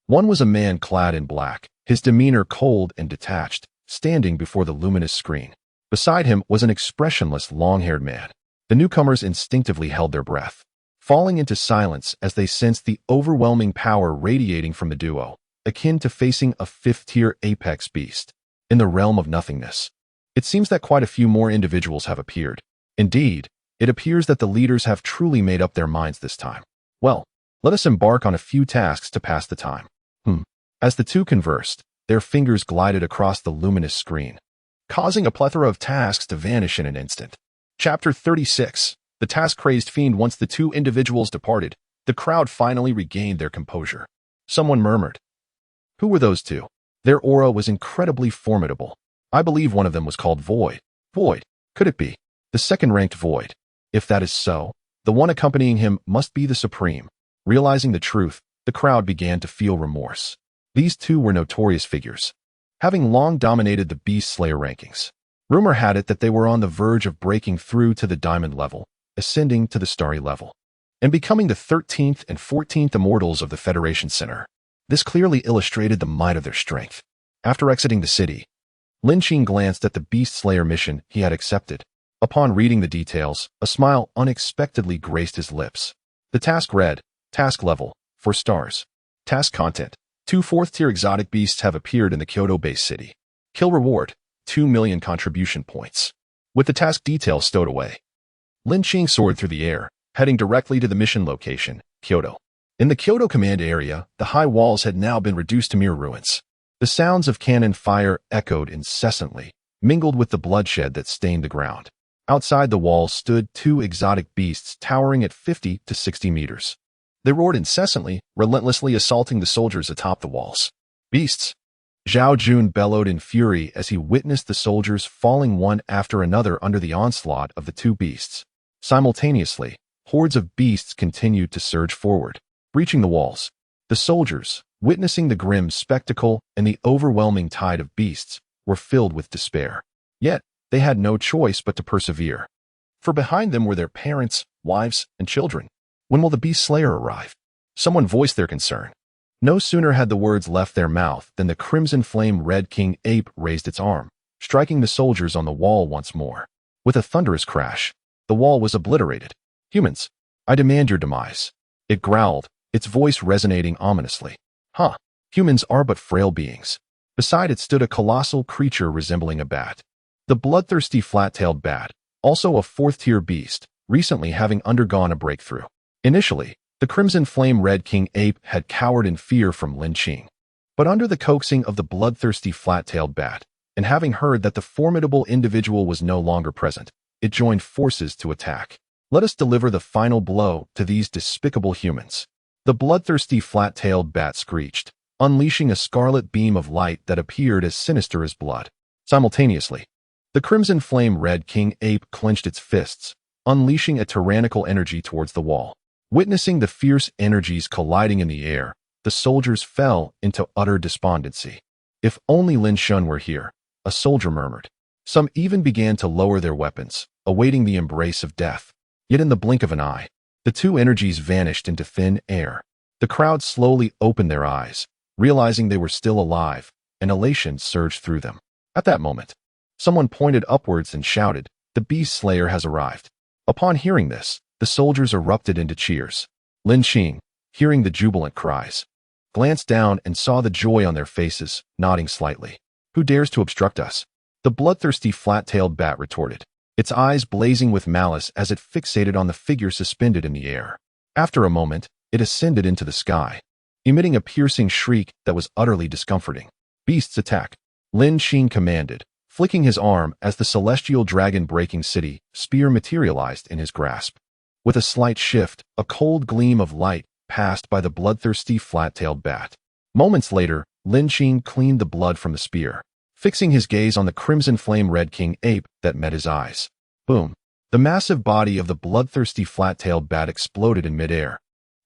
One was a man clad in black, his demeanor cold and detached, standing before the luminous screen. Beside him was an expressionless, long-haired man. The newcomers instinctively held their breath, falling into silence as they sensed the overwhelming power radiating from the duo, akin to facing a 5th-tier apex beast. In the realm of nothingness, it seems that quite a few more individuals have appeared. Indeed, it appears that the leaders have truly made up their minds this time. Well, let us embark on a few tasks to pass the time. As the two conversed, their fingers glided across the luminous screen, causing a plethora of tasks to vanish in an instant. Chapter 36. The task-crazed fiend. Once the two individuals departed, the crowd finally regained their composure. Someone murmured. Who were those two? Their aura was incredibly formidable. I believe one of them was called Void. Void. Could it be? The second-ranked Void. If that is so, the one accompanying him must be the Supreme. Realizing the truth, the crowd began to feel remorse. These two were notorious figures, having long dominated the Beast Slayer rankings. Rumor had it that they were on the verge of breaking through to the Diamond level, ascending to the Starry level, and becoming the 13th and 14th Immortals of the Federation Center. This clearly illustrated the might of their strength. After exiting the city, Lin Qing glanced at the Beast Slayer mission he had accepted. Upon reading the details, a smile unexpectedly graced his lips. The task read, Task Level, 4 stars. Task Content. 2 4th-tier exotic beasts have appeared in the Kyoto-based city. Kill reward, 2 million contribution points. With the task details stowed away, Lin Qing soared through the air, heading directly to the mission location, Kyoto. In the Kyoto command area, the high walls had now been reduced to mere ruins. The sounds of cannon fire echoed incessantly, mingled with the bloodshed that stained the ground. Outside the walls stood 2 exotic beasts towering at 50 to 60 meters. They roared incessantly, relentlessly assaulting the soldiers atop the walls. Beasts. Zhao Jun bellowed in fury as he witnessed the soldiers falling one after another under the onslaught of the two beasts. Simultaneously, hordes of beasts continued to surge forward, breaching the walls. The soldiers, witnessing the grim spectacle and the overwhelming tide of beasts, were filled with despair. Yet, they had no choice but to persevere. For behind them were their parents, wives, and children. When will the Beast Slayer arrive? Someone voiced their concern. No sooner had the words left their mouth than the crimson flame Red King ape raised its arm, striking the soldiers on the wall once more. With a thunderous crash, the wall was obliterated. Humans, I demand your demise. It growled, its voice resonating ominously. Huh, humans are but frail beings. Beside it stood a colossal creature resembling a bat. The bloodthirsty flat-tailed bat, also a fourth-tier beast, recently having undergone a breakthrough. Initially, the crimson flame Red King ape had cowered in fear from Lin Qing. But under the coaxing of the bloodthirsty flat-tailed bat, and having heard that the formidable individual was no longer present, it joined forces to attack. Let us deliver the final blow to these despicable humans. The bloodthirsty flat-tailed bat screeched, unleashing a scarlet beam of light that appeared as sinister as blood. Simultaneously, the crimson flame Red King ape clenched its fists, unleashing a tyrannical energy towards the wall. Witnessing the fierce energies colliding in the air, the soldiers fell into utter despondency. If only Lin Shun were here, a soldier murmured. Some even began to lower their weapons, awaiting the embrace of death. Yet in the blink of an eye, the two energies vanished into thin air. The crowd slowly opened their eyes, realizing they were still alive, and elation surged through them. At that moment, someone pointed upwards and shouted, "The Beast Slayer has arrived." Upon hearing this, the soldiers erupted into cheers. Lin Qing, hearing the jubilant cries, glanced down and saw the joy on their faces, nodding slightly. "Who dares to obstruct us?" The bloodthirsty flat-tailed bat retorted, its eyes blazing with malice as it fixated on the figure suspended in the air. After a moment, it ascended into the sky, emitting a piercing shriek that was utterly discomforting. "Beasts attack," Lin Qing commanded, flicking his arm as the celestial dragon-breaking city spear materialized in his grasp. With a slight shift, a cold gleam of light passed by the bloodthirsty flat-tailed bat. Moments later, Lin Qing cleaned the blood from the spear, fixing his gaze on the crimson flame Red King ape that met his eyes. Boom! The massive body of the bloodthirsty flat-tailed bat exploded in midair,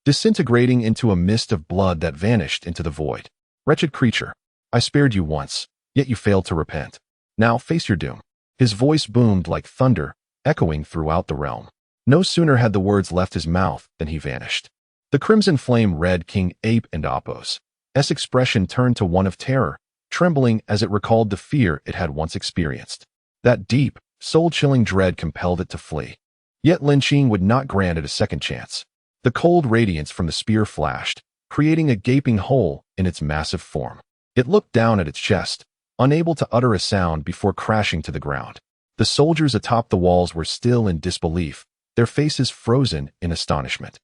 disintegrating into a mist of blood that vanished into the void. "Wretched creature, I spared you once, yet you failed to repent. Now face your doom." His voice boomed like thunder, echoing throughout the realm. No sooner had the words left his mouth than he vanished. The crimson flame Red King ape and Apos' expression turned to one of terror, trembling as it recalled the fear it had once experienced. That deep, soul-chilling dread compelled it to flee. Yet Lin Qing would not grant it a second chance. The cold radiance from the spear flashed, creating a gaping hole in its massive form. It looked down at its chest, unable to utter a sound before crashing to the ground. The soldiers atop the walls were still in disbelief, their faces frozen in astonishment.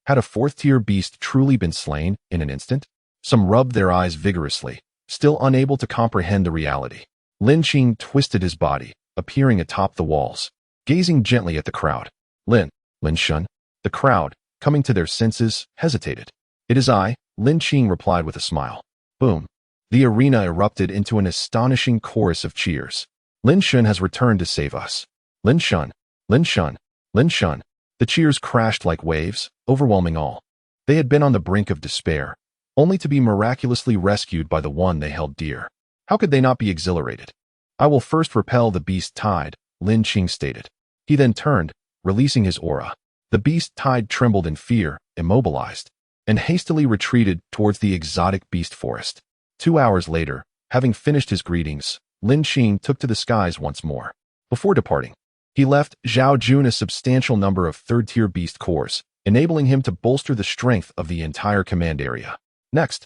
Had a fourth-tier beast truly been slain in an instant? Some rubbed their eyes vigorously, still unable to comprehend the reality. Lin Qing twisted his body, appearing atop the walls, gazing gently at the crowd. Lin Shun." The crowd, coming to their senses, hesitated. "It is I," Lin Qing replied with a smile. Boom! The arena erupted into an astonishing chorus of cheers. "Lin Shun has returned to save us. Lin Shun! Lin Shun! Lin Shun!" The cheers crashed like waves, overwhelming all. They had been on the brink of despair, only to be miraculously rescued by the one they held dear. How could they not be exhilarated? "I will first repel the beast tide," Lin Qing stated. He then turned, releasing his aura. The beast tide trembled in fear, immobilized, and hastily retreated towards the exotic beast forest. 2 hours later, having finished his greetings, Lin Qing took to the skies once more. Before departing, he left Zhao Jun a substantial number of third-tier beast cores, enabling him to bolster the strength of the entire command area. Next,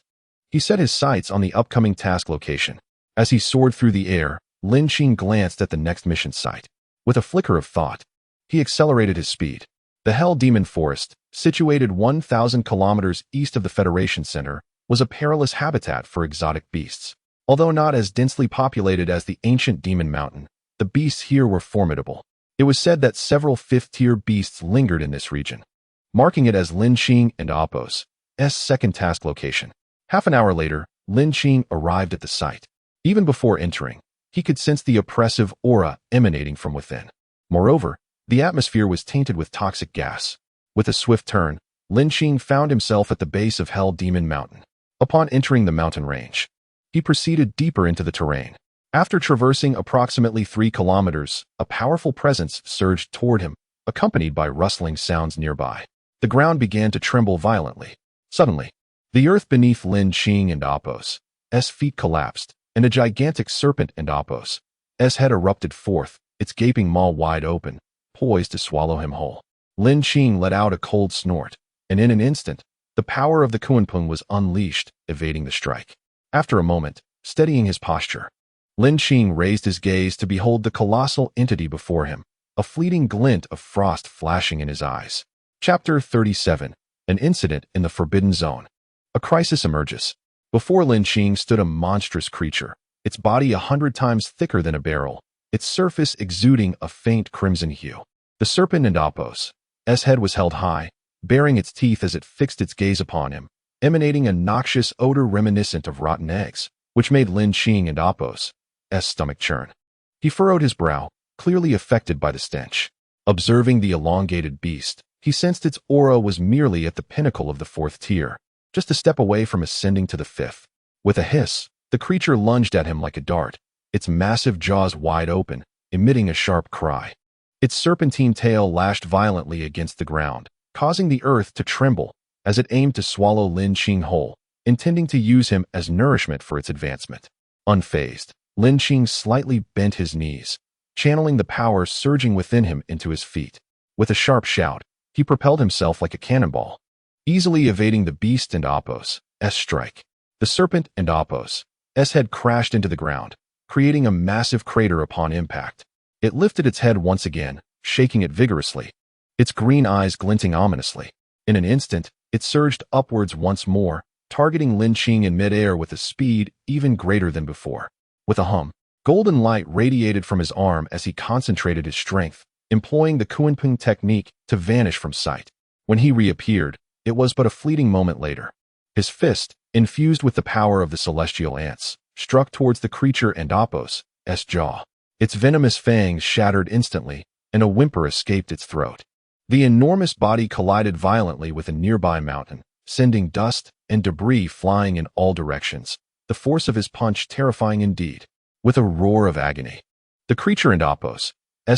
he set his sights on the upcoming task location. As he soared through the air, Lin Qing glanced at the next mission site. With a flicker of thought, he accelerated his speed. The Hell Demon Forest, situated 1,000 kilometers east of the Federation Center, was a perilous habitat for exotic beasts. Although not as densely populated as the ancient Demon Mountain, the beasts here were formidable. It was said that several fifth-tier beasts lingered in this region, marking it as Lin Qing and Apos' second task location. Half an hour later, Lin Qing arrived at the site. Even before entering, he could sense the oppressive aura emanating from within. Moreover, the atmosphere was tainted with toxic gas. With a swift turn, Lin Qing found himself at the base of Hell Demon Mountain. Upon entering the mountain range, he proceeded deeper into the terrain. After traversing approximately 3 kilometers, a powerful presence surged toward him, accompanied by rustling sounds nearby. The ground began to tremble violently. Suddenly, the earth beneath Lin Qing and Apos' feet collapsed, and a gigantic serpent and Apos' head erupted forth, its gaping maw wide open, poised to swallow him whole. Lin Qing let out a cold snort, and in an instant, the power of the Kunpeng was unleashed, evading the strike. After a moment, steadying his posture, Lin Qing raised his gaze to behold the colossal entity before him, a fleeting glint of frost flashing in his eyes. Chapter 37. An Incident in the Forbidden Zone. A crisis emerges. Before Lin Qing stood a monstrous creature, its body 100 times thicker than a barrel, its surface exuding a faint crimson hue. The serpent and Apos' head was held high, baring its teeth as it fixed its gaze upon him, emanating a noxious odor reminiscent of rotten eggs, which made Lin Qing and Apos' stomach churn. He furrowed his brow, clearly affected by the stench. Observing the elongated beast, he sensed its aura was merely at the pinnacle of the 4th tier, just a step away from ascending to the 5th. With a hiss, the creature lunged at him like a dart, its massive jaws wide open, emitting a sharp cry. Its serpentine tail lashed violently against the ground, causing the earth to tremble as it aimed to swallow Lin Qing whole, intending to use him as nourishment for its advancement. Unfazed, Lin Qing slightly bent his knees, channeling the power surging within him into his feet. With a sharp shout, he propelled himself like a cannonball, easily evading the beast and Apos' strike. The serpent and Apos' head crashed into the ground, creating a massive crater upon impact. It lifted its head once again, shaking it vigorously, its green eyes glinting ominously. In an instant, it surged upwards once more, targeting Lin Qing in midair with a speed even greater than before. With a hum, golden light radiated from his arm as he concentrated his strength, employing the Kunpeng technique to vanish from sight. When he reappeared, it was but a fleeting moment later. His fist, infused with the power of the celestial ants, struck towards the creature and Apos' jaw. Its venomous fangs shattered instantly, and a whimper escaped its throat. The enormous body collided violently with a nearby mountain, sending dust and debris flying in all directions, the force of his punch terrifying indeed. With a roar of agony, the creature and Apos'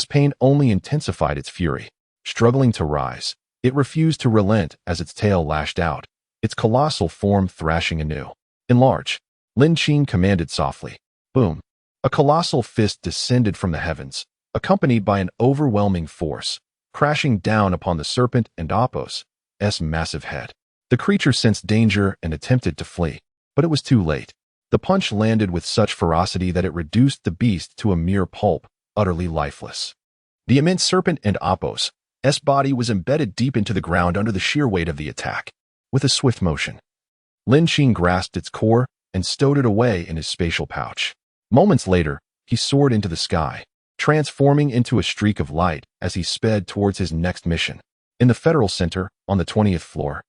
pain only intensified its fury. Struggling to rise, it refused to relent as its tail lashed out, its colossal form thrashing anew. Enlarge, Lin Qing commanded softly. Boom. A colossal fist descended from the heavens, accompanied by an overwhelming force, crashing down upon the serpent and Apos' massive head. The creature sensed danger and attempted to flee, but it was too late. The punch landed with such ferocity that it reduced the beast to a mere pulp, utterly lifeless. The immense serpent and Apos' body was embedded deep into the ground under the sheer weight of the attack. With a swift motion, Lin Qing grasped its core and stowed it away in his spatial pouch. Moments later, he soared into the sky, transforming into a streak of light as he sped towards his next mission. In the Federal Center, on the 20th floor,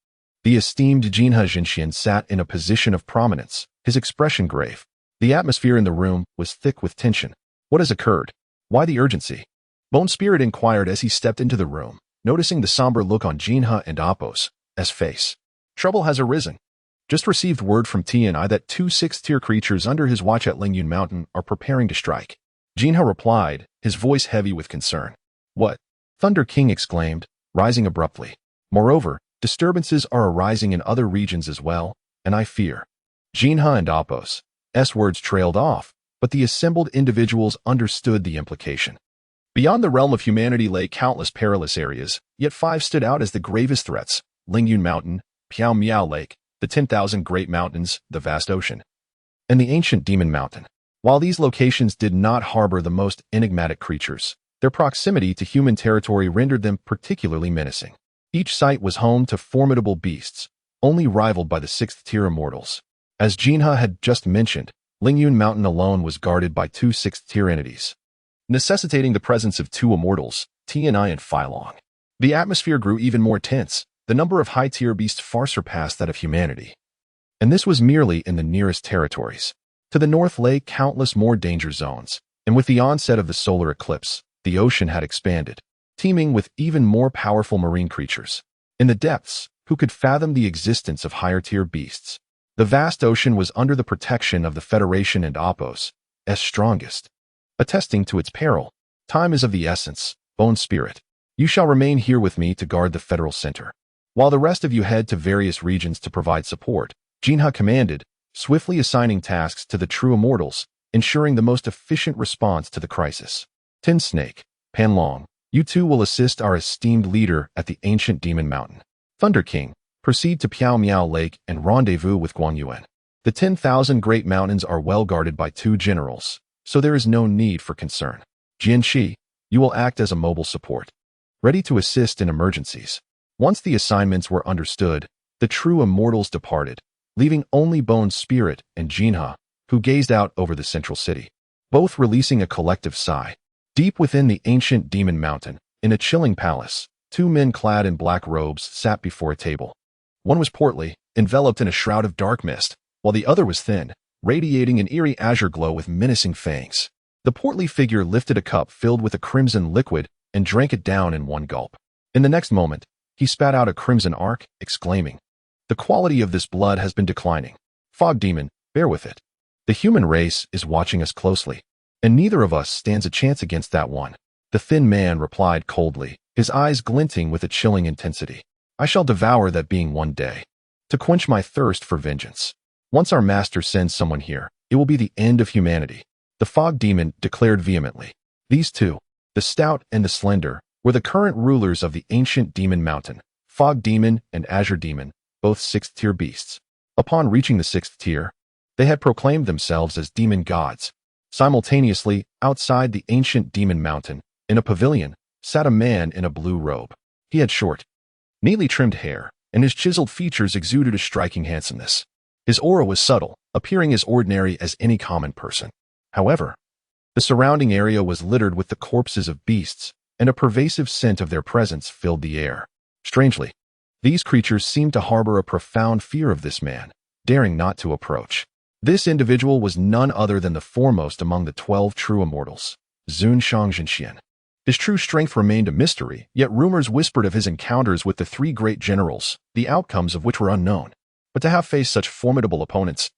the esteemed Jinhe Zhenxian sat in a position of prominence, his expression grave. The atmosphere in the room was thick with tension. What has occurred? Why the urgency? Bone Spirit inquired as he stepped into the room, noticing the somber look on Jinhe and Apos' face. Trouble has arisen. Just received word from T&I that 2 6th-tier creatures under his watch at Lingyun Mountain are preparing to strike. Jinhe replied, his voice heavy with concern. What? Thunder King exclaimed, rising abruptly. Moreover, disturbances are arising in other regions as well, and I fear. Jinhe and Apos' words trailed off, but the assembled individuals understood the implication. Beyond the realm of humanity lay countless perilous areas, yet 5 stood out as the gravest threats: Lingyun Mountain, Piao Miao Lake, the 10,000 Great Mountains, the vast ocean, and the ancient Demon Mountain. While these locations did not harbor the most enigmatic creatures, their proximity to human territory rendered them particularly menacing. Each site was home to formidable beasts, only rivaled by the 6th-tier immortals. As Jinhe had just mentioned, Lingyun Mountain alone was guarded by 2 6th-tier entities, necessitating the presence of 2 immortals, T&I and Phylong. The atmosphere grew even more tense. The number of high-tier beasts far surpassed that of humanity. And this was merely in the nearest territories. To the north lay countless more danger zones, and with the onset of the solar eclipse, the ocean had expanded, teeming with even more powerful marine creatures. In the depths, who could fathom the existence of higher-tier beasts? The vast ocean was under the protection of the Federation and Apos, as strongest. Attesting to its peril, time is of the essence, bone spirit. You shall remain here with me to guard the Federal Center, while the rest of you head to various regions to provide support. Jinha commanded, swiftly assigning tasks to the true immortals, ensuring the most efficient response to the crisis. Tin Snake, Panlong, you two will assist our esteemed leader at the ancient Demon Mountain. Thunder King, proceed to Piao Miao Lake and rendezvous with Guangyuan. The 10,000 great mountains are well guarded by 2 generals, so there is no need for concern. Jianxi, you will act as a mobile support, ready to assist in emergencies. Once the assignments were understood, the true immortals departed, leaving only Bone Spirit and Jinha, who gazed out over the central city, both releasing a collective sigh. Deep within the ancient Demon Mountain, in a chilling palace, 2 men clad in black robes sat before a table. One was portly, enveloped in a shroud of dark mist, while the other was thin, radiating an eerie azure glow with menacing fangs. The portly figure lifted a cup filled with a crimson liquid and drank it down in one gulp. In the next moment, he spat out a crimson arc, exclaiming, "The quality of this blood has been declining. Fog Demon, bear with it. The human race is watching us closely, and neither of us stands a chance against that one." The thin man replied coldly, his eyes glinting with a chilling intensity. "I shall devour that being one day, to quench my thirst for vengeance. Once our master sends someone here, it will be the end of humanity." The Fog Demon declared vehemently. These two, the stout and the slender, were the current rulers of the ancient Demon Mountain, Fog Demon and Azure Demon, both 6th-tier beasts. Upon reaching the 6th tier, they had proclaimed themselves as demon gods. Simultaneously, outside the ancient Demon Mountain, in a pavilion, sat a man in a blue robe. He had short, neatly trimmed hair, and his chiseled features exuded a striking handsomeness. His aura was subtle, appearing as ordinary as any common person. However, the surrounding area was littered with the corpses of beasts, and a pervasive scent of their presence filled the air. Strangely, these creatures seemed to harbor a profound fear of this man, daring not to approach. This individual was none other than the foremost among the 12 true immortals, Zun Shangzhenxian. His true strength remained a mystery, yet rumors whispered of his encounters with the 3 great generals, the outcomes of which were unknown. But to have faced such formidable opponents,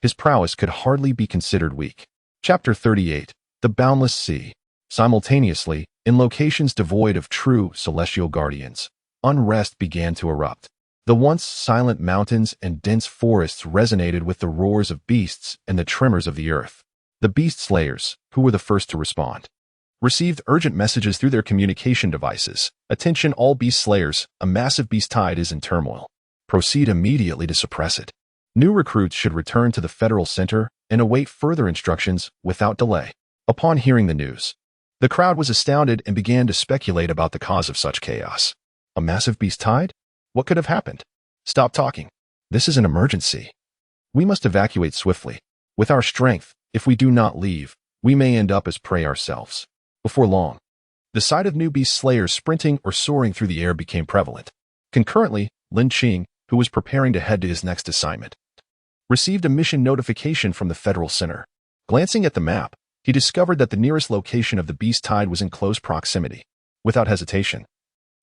his prowess could hardly be considered weak. Chapter 38, The Boundless Sea. Simultaneously, in locations devoid of true celestial guardians, unrest began to erupt. The once silent mountains and dense forests resonated with the roars of beasts and the tremors of the earth. The beast slayers, who were the first to respond, received urgent messages through their communication devices. "Attention all beast slayers, a massive beast tide is in turmoil. Proceed immediately to suppress it. New recruits should return to the Federal Center and await further instructions without delay." Upon hearing the news, the crowd was astounded and began to speculate about the cause of such chaos. A massive beast tide? What could have happened? "Stop talking. This is an emergency. We must evacuate swiftly. With our strength, if we do not leave, we may end up as prey ourselves." Before long, the sight of new beast slayers sprinting or soaring through the air became prevalent. Concurrently, Lin Qing, who was preparing to head to his next assignment, received a mission notification from the Federal Center. Glancing at the map, he discovered that the nearest location of the beast tide was in close proximity. Without hesitation,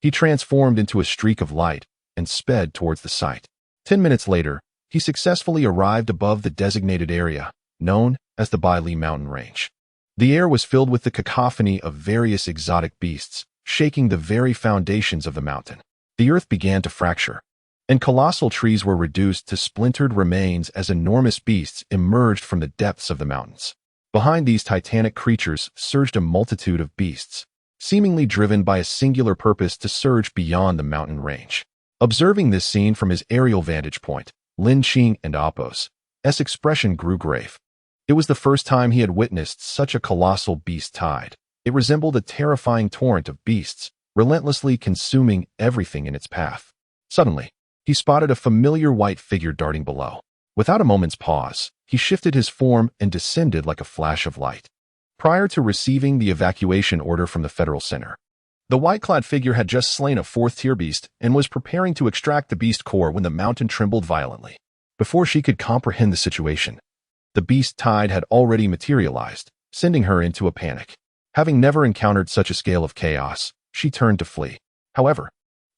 he transformed into a streak of light and sped towards the site. 10 minutes later, he successfully arrived above the designated area, known as the Baili Mountain Range. The air was filled with the cacophony of various exotic beasts, shaking the very foundations of the mountain. The earth began to fracture, and colossal trees were reduced to splintered remains as enormous beasts emerged from the depths of the mountains. Behind these titanic creatures surged a multitude of beasts, seemingly driven by a singular purpose to surge beyond the mountain range. Observing this scene from his aerial vantage point, Lin Qing and Apos' expression grew grave. It was the first time he had witnessed such a colossal beast tide. It resembled a terrifying torrent of beasts, relentlessly consuming everything in its path. Suddenly, he spotted a familiar white figure darting below. Without a moment's pause, he shifted his form and descended like a flash of light. Prior to receiving the evacuation order from the Federal Center, the white-clad figure had just slain a 4th-tier beast and was preparing to extract the beast core when the mountain trembled violently. Before she could comprehend the situation, the beast tide had already materialized, sending her into a panic. Having never encountered such a scale of chaos, she turned to flee. However,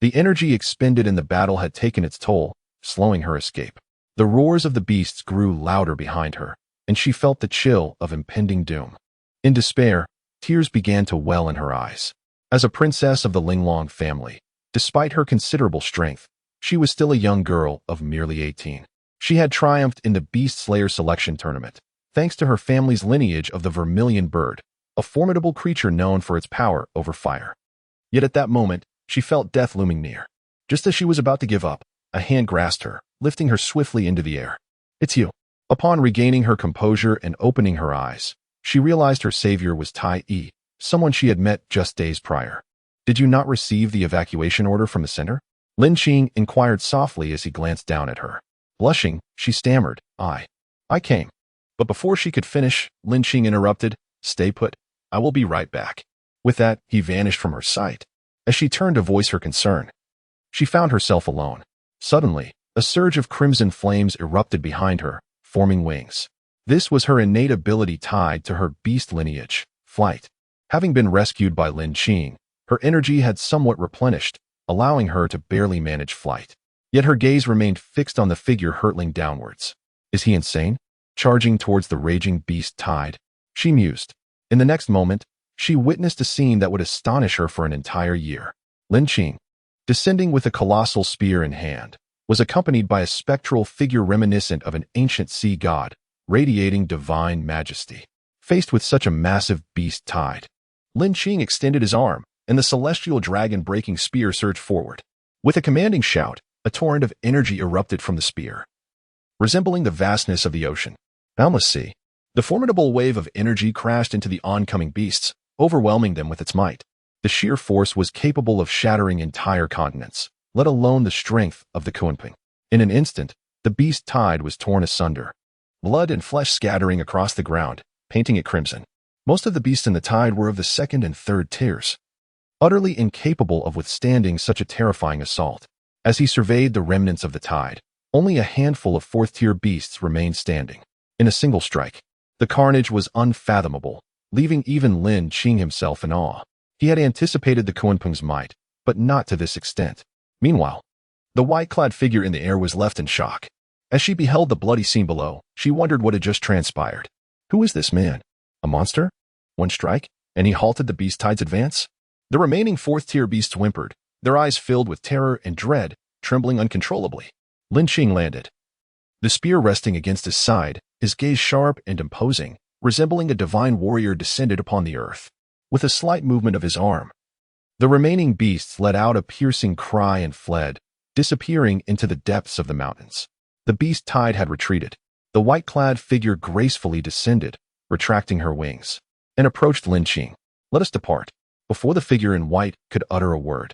the energy expended in the battle had taken its toll, slowing her escape. The roars of the beasts grew louder behind her, and she felt the chill of impending doom. In despair, tears began to well in her eyes. As a princess of the Linglong family, despite her considerable strength, she was still a young girl of merely 18. She had triumphed in the Beast Slayer selection tournament, thanks to her family's lineage of the Vermilion Bird, a formidable creature known for its power over fire. Yet at that moment, she felt death looming near. Just as she was about to give up, a hand grasped her, lifting her swiftly into the air. "It's you." Upon regaining her composure and opening her eyes, she realized her savior was Tai Yi, someone she had met just days prior. "Did you not receive the evacuation order from the center?" Lin Qing inquired softly as he glanced down at her. Blushing, she stammered, I came." But before she could finish, Lin Qing interrupted, "Stay put. I will be right back." With that, he vanished from her sight. As she turned to voice her concern, she found herself alone. Suddenly, a surge of crimson flames erupted behind her, forming wings. This was her innate ability tied to her beast lineage, flight. Having been rescued by Lin Qing, her energy had somewhat replenished, allowing her to barely manage flight. Yet her gaze remained fixed on the figure hurtling downwards. "Is he insane? Charging towards the raging beast tide?" she mused. In the next moment, she witnessed a scene that would astonish her for an entire year. Lin Qing, descending with a colossal spear in hand, was accompanied by a spectral figure reminiscent of an ancient sea god, radiating divine majesty. Faced with such a massive beast tide, Lin Qing extended his arm, and the celestial dragon-breaking spear surged forward. With a commanding shout, a torrent of energy erupted from the spear, resembling the vastness of the ocean. Boundless sea. The formidable wave of energy crashed into the oncoming beasts, overwhelming them with its might. The sheer force was capable of shattering entire continents, let alone the strength of the Kunping. In an instant, the beast tide was torn asunder, blood and flesh scattering across the ground, painting it crimson. Most of the beasts in the tide were of the second and third tiers, utterly incapable of withstanding such a terrifying assault. As he surveyed the remnants of the tide, only a handful of fourth-tier beasts remained standing. In a single strike, the carnage was unfathomable, leaving even Lin Qing himself in awe. He had anticipated the Kunpeng's might, but not to this extent. Meanwhile, the white-clad figure in the air was left in shock. As she beheld the bloody scene below, she wondered what had just transpired. Who is this man? A monster? One strike, and he halted the beast tide's advance? The remaining fourth-tier beasts whimpered, their eyes filled with terror and dread, trembling uncontrollably. Lin Qing landed, the spear resting against his side, his gaze sharp and imposing, resembling a divine warrior descended upon the earth. With a slight movement of his arm, the remaining beasts let out a piercing cry and fled, disappearing into the depths of the mountains. The beast tide had retreated. The white-clad figure gracefully descended, retracting her wings, and approached Lin Qing. "Let us depart." Before the figure in white could utter a word,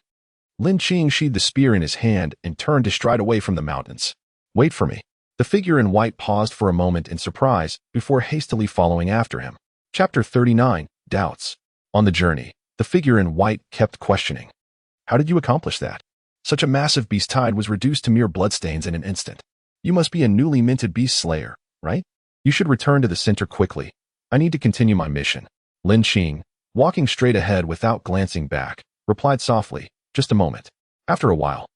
Lin Qing sheathed the spear in his hand and turned to stride away from the mountains. "Wait for me." The figure in white paused for a moment in surprise before hastily following after him. Chapter 39, Doubts. On the journey, the figure in white kept questioning. "How did you accomplish that? Such a massive beast tide was reduced to mere bloodstains in an instant. You must be a newly minted beast slayer, right? You should return to the center quickly. I need to continue my mission." Lin Qing, walking straight ahead without glancing back, replied softly, "Just a moment." After a while,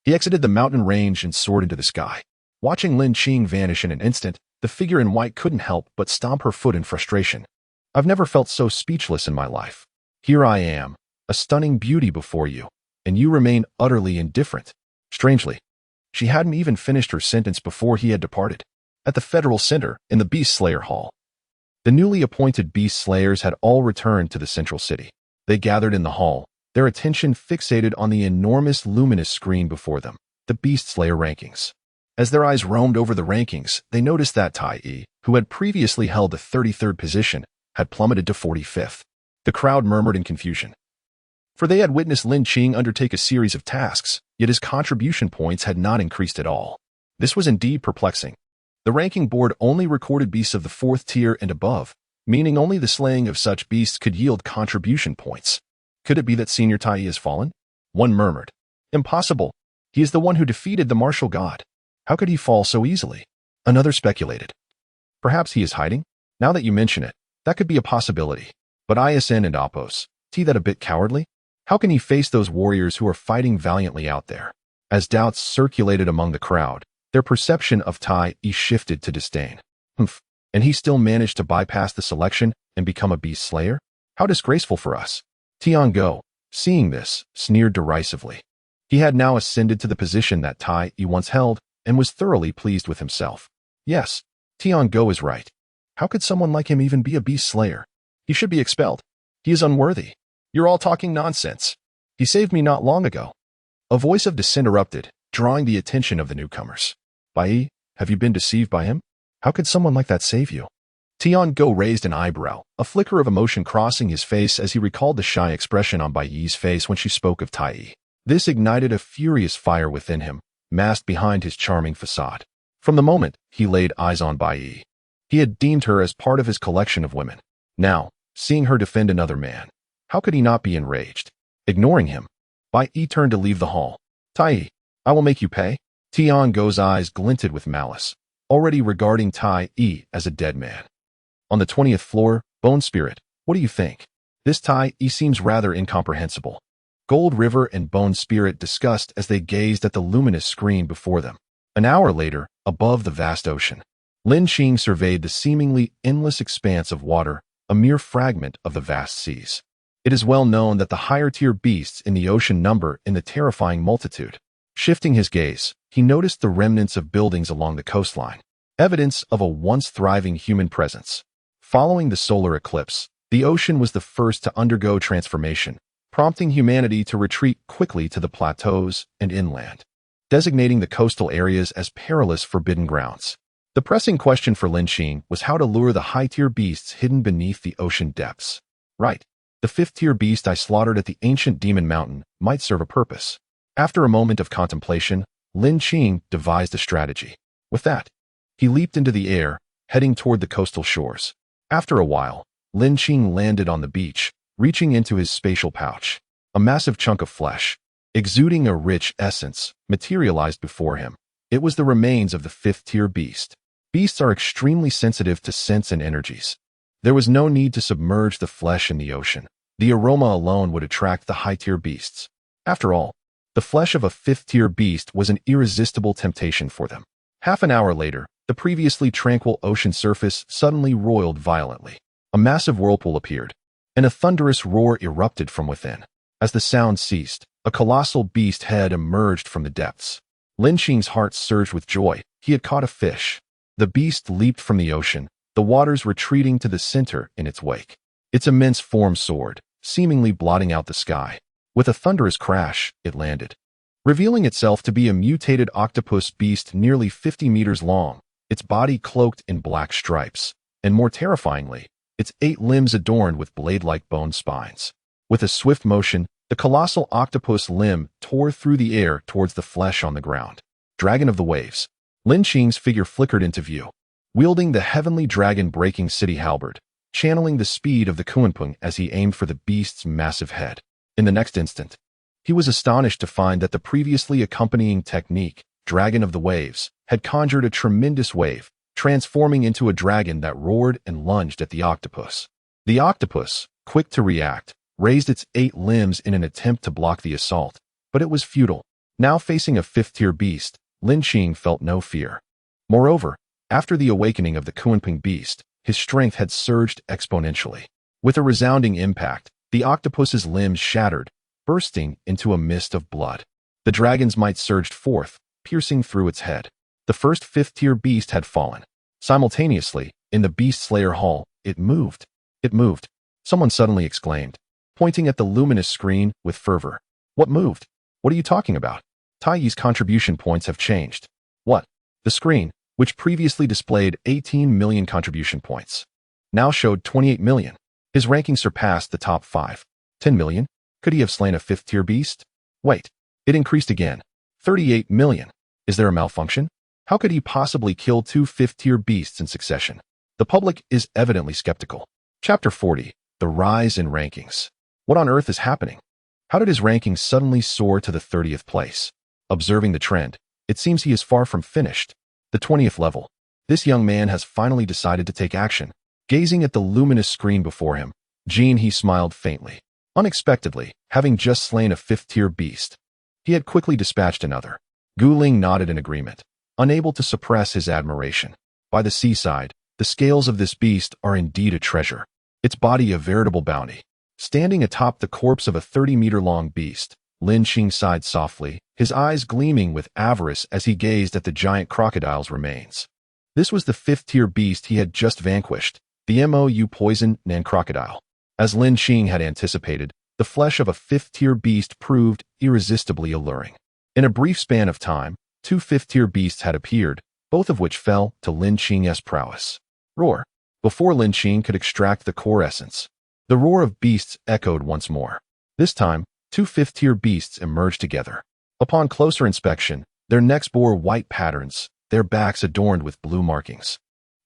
he exited the mountain range and soared into the sky. Watching Lin Qing vanish in an instant, the figure in white couldn't help but stomp her foot in frustration. "I've never felt so speechless in my life. Here I am, a stunning beauty before you, and you remain utterly indifferent." Strangely, she hadn't even finished her sentence before he had departed. At the Federal Center, in the Beast Slayer Hall, the newly appointed Beast Slayers had all returned to the central city. They gathered in the hall, their attention fixated on the enormous luminous screen before them, the Beast Slayer rankings. As their eyes roamed over the rankings, they noticed that Tai Yi, who had previously held the 33rd position, had plummeted to 45th. The crowd murmured in confusion, for they had witnessed Lin Qing undertake a series of tasks, yet his contribution points had not increased at all. This was indeed perplexing. The ranking board only recorded beasts of the 4th tier and above, meaning only the slaying of such beasts could yield contribution points. Could it be that Senior Tai Yi has fallen? One murmured. "Impossible. He is the one who defeated the martial god." How could he fall so easily? Another speculated. Perhaps he is hiding? Now that you mention it, that could be a possibility. But ISN and Oppos, that a bit cowardly? How can he face those warriors who are fighting valiantly out there? As doubts circulated among the crowd, their perception of Tai shifted to disdain. Humph, and he still managed to bypass the selection and become a beast slayer? How disgraceful for us. Tiango, seeing this, sneered derisively. He had now ascended to the position that Tai once held and was thoroughly pleased with himself. Yes, Tiango is right. How could someone like him even be a beast slayer? He should be expelled. He is unworthy. You're all talking nonsense. He saved me not long ago. A voice of dissent erupted, drawing the attention of the newcomers. Bai, have you been deceived by him? How could someone like that save you? Tiango raised an eyebrow, a flicker of emotion crossing his face as he recalled the shy expression on Bai's face when she spoke of Tai. This ignited a furious fire within him, masked behind his charming facade. From the moment he laid eyes on Bai, he had deemed her as part of his collection of women. Now, seeing her defend another man, how could he not be enraged? Ignoring him, Bai turned to leave the hall. Tai, I will make you pay. Tiango's eyes glinted with malice, already regarding Tai as a dead man. On the 20th floor, Bone Spirit, what do you think? This Tai seems rather incomprehensible. Gold River and Bone Spirit discussed as they gazed at the luminous screen before them. An hour later, above the vast ocean, Lin Qing surveyed the seemingly endless expanse of water, a mere fragment of the vast seas. It is well known that the higher-tier beasts in the ocean number in the terrifying multitude. Shifting his gaze, he noticed the remnants of buildings along the coastline, evidence of a once thriving human presence. Following the solar eclipse, the ocean was the first to undergo transformation, prompting humanity to retreat quickly to the plateaus and inland, designating the coastal areas as perilous forbidden grounds. The pressing question for Lin Qing was how to lure the high-tier beasts hidden beneath the ocean depths. Right. The 5th-tier beast I slaughtered at the ancient demon mountain might serve a purpose. After a moment of contemplation, Lin Qing devised a strategy. With that, he leaped into the air, heading toward the coastal shores. After a while, Lin Qing landed on the beach, reaching into his spatial pouch. A massive chunk of flesh, exuding a rich essence, materialized before him. It was the remains of the 5th-tier beast. Beasts are extremely sensitive to scents and energies. There was no need to submerge the flesh in the ocean. The aroma alone would attract the high-tier beasts. After all, the flesh of a 5th-tier beast was an irresistible temptation for them. Half an hour later, the previously tranquil ocean surface suddenly roiled violently. A massive whirlpool appeared, and a thunderous roar erupted from within. As the sound ceased, a colossal beast head emerged from the depths. Lin Qing's heart surged with joy. He had caught a fish. The beast leaped from the ocean, the waters retreating to the center in its wake. Its immense form soared, seemingly blotting out the sky. With a thunderous crash, it landed, revealing itself to be a mutated octopus beast nearly 50 meters long, its body cloaked in black stripes, and more terrifyingly, its 8 limbs adorned with blade-like bone spines. With a swift motion, the colossal octopus limb tore through the air towards the flesh on the ground. Dragon of the Waves. Lin Qing's figure flickered into view, wielding the heavenly dragon-breaking city halberd, channeling the speed of the Kunpeng as he aimed for the beast's massive head. In the next instant, he was astonished to find that the previously accompanying technique, Dragon of the Waves, had conjured a tremendous wave, transforming into a dragon that roared and lunged at the octopus. The octopus, quick to react, raised its 8 limbs in an attempt to block the assault, but it was futile. Now facing a 5th-tier beast, Lin Qing felt no fear. Moreover, after the awakening of the Kunpeng beast, his strength had surged exponentially. With a resounding impact, the octopus's limbs shattered, bursting into a mist of blood. The dragon's might surged forth, piercing through its head. The first 5th-tier beast had fallen. Simultaneously, in the Beast Slayer Hall, it moved. It moved. Someone suddenly exclaimed, pointing at the luminous screen with fervor. What moved? What are you talking about? Taiyi's contribution points have changed. What? The screen, which previously displayed 18 million contribution points, now showed 28 million. His ranking surpassed the top 5. 10 million? Could he have slain a 5th-tier beast? Wait. It increased again. 38 million. Is there a malfunction? How could he possibly kill 2 5th-tier beasts in succession? The public is evidently skeptical. Chapter 40. The Rise in Rankings. What on earth is happening? How did his ranking suddenly soar to the 30th place? Observing the trend, It seems he is far from finished. The 20th level. This young man has finally decided to take action. Gazing at the luminous screen before him, he smiled faintly. Unexpectedly, having just slain a 5th-tier beast, he had quickly dispatched another. Gu Ling nodded in agreement, unable to suppress his admiration. By the seaside, the scales of this beast are indeed a treasure, its body a veritable bounty. Standing atop the corpse of a 30-meter-long beast, Lin Qing sighed softly, his eyes gleaming with avarice as he gazed at the giant crocodile's remains. This was the 5th-tier beast he had just vanquished, the Mou poison Nan crocodile. As Lin Qing had anticipated, the flesh of a 5th-tier beast proved irresistibly alluring. In a brief span of time, 2 5th-tier beasts had appeared, both of which fell to Lin Qing's prowess. Roar! Before Lin Qing could extract the core essence, the roar of beasts echoed once more. This time, 2 5th-tier beasts emerged together. Upon closer inspection, their necks bore white patterns, their backs adorned with blue markings,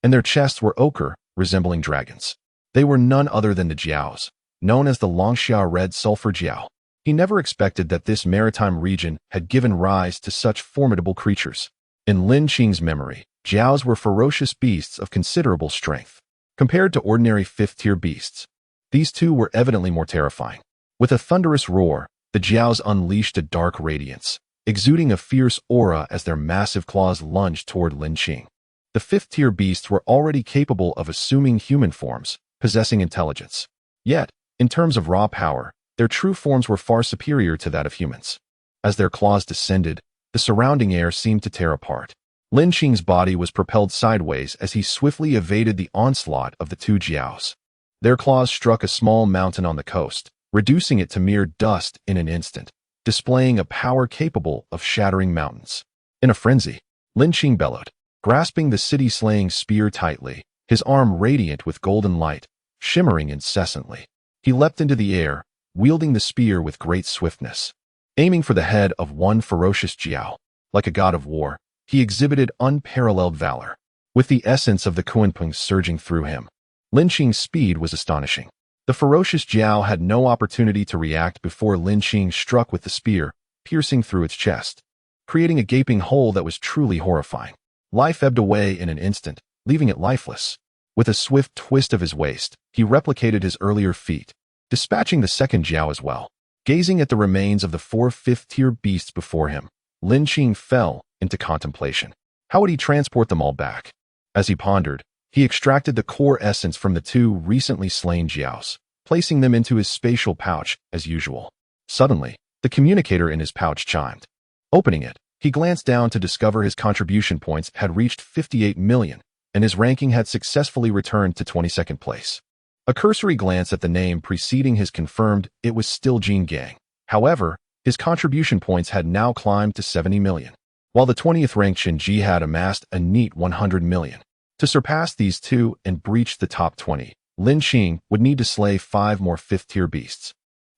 and their chests were ochre, resembling dragons. They were none other than the Jiaos, known as the Longxia Red Sulfur Jiao. He never expected that this maritime region had given rise to such formidable creatures. In Lin Qing's memory, Jiaos were ferocious beasts of considerable strength. Compared to ordinary 5th-tier beasts, these two were evidently more terrifying. With a thunderous roar, the Jiaos unleashed a dark radiance, exuding a fierce aura as their massive claws lunged toward Lin Qing. The 5th-tier beasts were already capable of assuming human forms, possessing intelligence. Yet, in terms of raw power, their true forms were far superior to that of humans. As their claws descended, the surrounding air seemed to tear apart. Lin Qing's body was propelled sideways as he swiftly evaded the onslaught of the 2 Jiaos. Their claws struck a small mountain on the coast, reducing it to mere dust in an instant, displaying a power capable of shattering mountains. In a frenzy, Lin Qing bellowed, grasping the city-slaying spear tightly, his arm radiant with golden light, shimmering incessantly. He leapt into the air, wielding the spear with great swiftness. Aiming for the head of one ferocious Jiao, like a god of war, he exhibited unparalleled valor. With the essence of the Kunpeng surging through him, Lin Qing's speed was astonishing. The ferocious Jiao had no opportunity to react before Lin Qing struck with the spear, piercing through its chest, creating a gaping hole that was truly horrifying. Life ebbed away in an instant, leaving it lifeless. With a swift twist of his waist, he replicated his earlier feat, dispatching the second Jiao as well. Gazing at the remains of the 4 5th-tier beasts before him, Lin Qing fell into contemplation. How would he transport them all back? As he pondered, he extracted the core essence from the 2 recently slain Jiaos, placing them into his spatial pouch as usual. Suddenly, the communicator in his pouch chimed. Opening it, he glanced down to discover his contribution points had reached 58 million, and his ranking had successfully returned to 22nd place. A cursory glance at the name preceding his confirmed it was still Jin Gang. However, his contribution points had now climbed to 70 million, while the 20th ranked Shinji had amassed a neat 100 million. To surpass these 2 and breach the top 20, Lin Qing would need to slay 5 more 5th-tier beasts.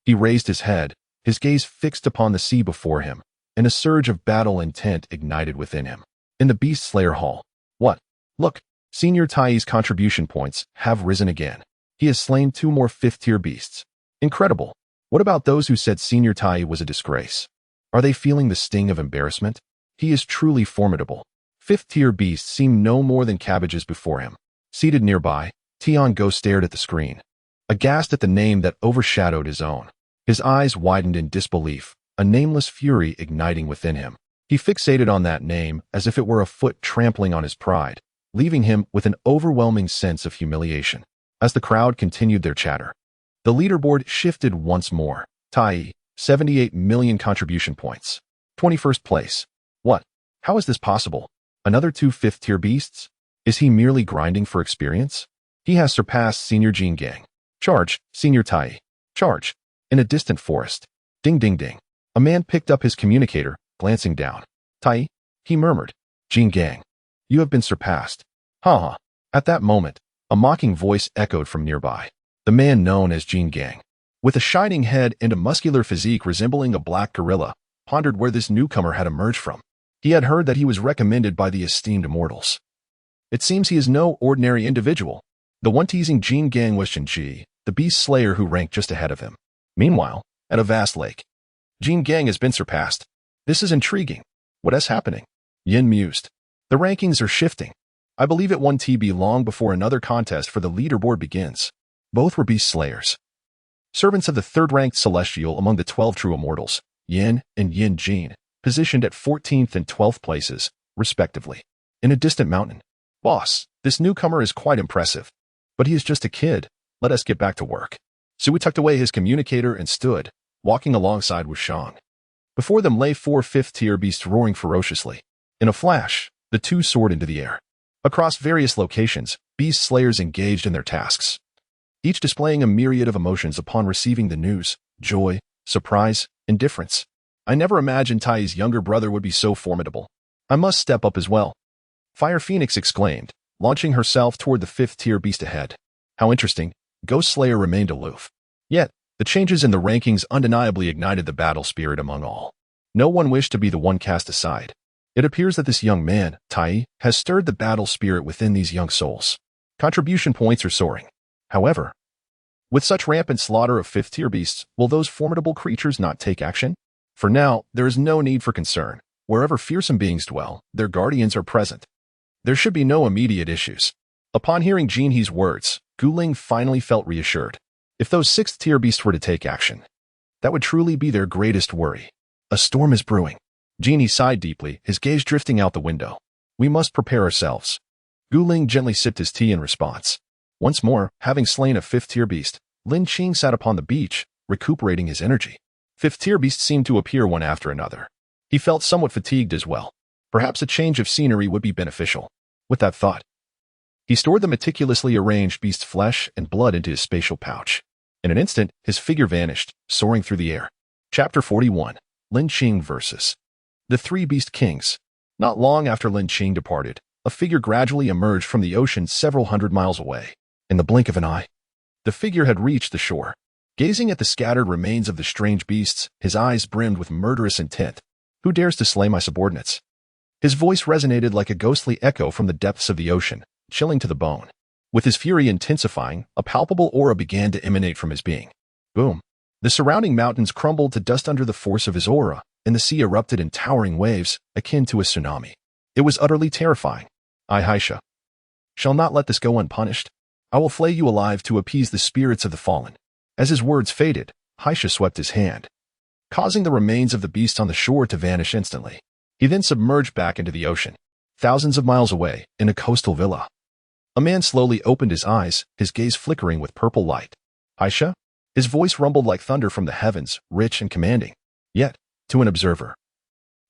He raised his head, his gaze fixed upon the sea before him, and a surge of battle intent ignited within him. In the Beast Slayer Hall. What? Look, Senior Tai's contribution points have risen again. He has slain 2 more 5th-tier beasts. Incredible. What about those who said Senior Tai was a disgrace? Are they feeling the sting of embarrassment? He is truly formidable. 5th-tier beasts seem no more than cabbages before him. Seated nearby, Tian Go stared at the screen, aghast at the name that overshadowed his own. His eyes widened in disbelief, a nameless fury igniting within him. He fixated on that name as if it were a foot trampling on his pride, leaving him with an overwhelming sense of humiliation. As the crowd continued their chatter, the leaderboard shifted once more. Tai, 78 million contribution points. 21st place. What? How is this possible? Another 2 5th-tier beasts? Is he merely grinding for experience? He has surpassed Senior Jin Gang. Charge, Senior Tai. Charge. In a distant forest. Ding ding ding. A man picked up his communicator, glancing down. Tai, he murmured. Jin Gang. You have been surpassed. Ha ha. At that moment, a mocking voice echoed from nearby. The man known as Jin Gang, with a shining head and a muscular physique resembling a black gorilla, pondered where this newcomer had emerged from. He had heard that he was recommended by the esteemed immortals. It seems he is no ordinary individual. The one teasing Jin Gang was Shinji, the beast slayer who ranked just ahead of him. Meanwhile, at a vast lake, Jin Gang has been surpassed. This is intriguing. What is happening? Yin mused. The rankings are shifting. I believe it won TB long before another contest for the leaderboard begins. Both were beast slayers. Servants of the third-ranked celestial among the 12 true immortals, Yin and Lin Qing, positioned at 14th and 12th places, respectively. In a distant mountain. Boss, this newcomer is quite impressive. But he is just a kid. Let us get back to work. Sui tucked away his communicator and stood, walking alongside with Shang. Before them lay 4 fifth-tier beasts roaring ferociously. In a flash, the two soared into the air. Across various locations, beast slayers engaged in their tasks, each displaying a myriad of emotions upon receiving the news: joy, surprise, indifference. I never imagined Tai's younger brother would be so formidable. I must step up as well. Fire Phoenix exclaimed, launching herself toward the 5th-tier beast ahead. How interesting. Ghost Slayer remained aloof. Yet, the changes in the rankings undeniably ignited the battle spirit among all. No one wished to be the one cast aside. It appears that this young man, Tai, has stirred the battle spirit within these young souls. Contribution points are soaring. However, with such rampant slaughter of 5th-tier beasts, will those formidable creatures not take action? For now, there is no need for concern. Wherever fearsome beings dwell, their guardians are present. There should be no immediate issues. Upon hearing Jin He's words, Guling finally felt reassured. If those 6th-tier beasts were to take action, that would truly be their greatest worry. A storm is brewing. Jin He sighed deeply, his gaze drifting out the window. We must prepare ourselves. Guling gently sipped his tea in response. Once more, having slain a 5th-tier beast, Lin Qing sat upon the beach, recuperating his energy. 5th-tier beasts seemed to appear one after another. He felt somewhat fatigued as well. Perhaps a change of scenery would be beneficial. With that thought, he stored the meticulously arranged beast's flesh and blood into his spatial pouch. In an instant, his figure vanished, soaring through the air. Chapter 41. Lin Qing versus the 3 Beast Kings. Not long after Lin Qing departed, a figure gradually emerged from the ocean several hundred miles away. In the blink of an eye, the figure had reached the shore. Gazing at the scattered remains of the strange beasts, his eyes brimmed with murderous intent. Who dares to slay my subordinates? His voice resonated like a ghostly echo from the depths of the ocean, chilling to the bone. With his fury intensifying, a palpable aura began to emanate from his being. Boom. The surrounding mountains crumbled to dust under the force of his aura, and the sea erupted in towering waves, akin to a tsunami. It was utterly terrifying. I, Haisha, shall not let this go unpunished. I will flay you alive to appease the spirits of the fallen. As his words faded, Haisha swept his hand, causing the remains of the beast on the shore to vanish instantly. He then submerged back into the ocean. Thousands of miles away, in a coastal villa, a man slowly opened his eyes, his gaze flickering with purple light. Haisha? His voice rumbled like thunder from the heavens, rich and commanding. Yet, to an observer,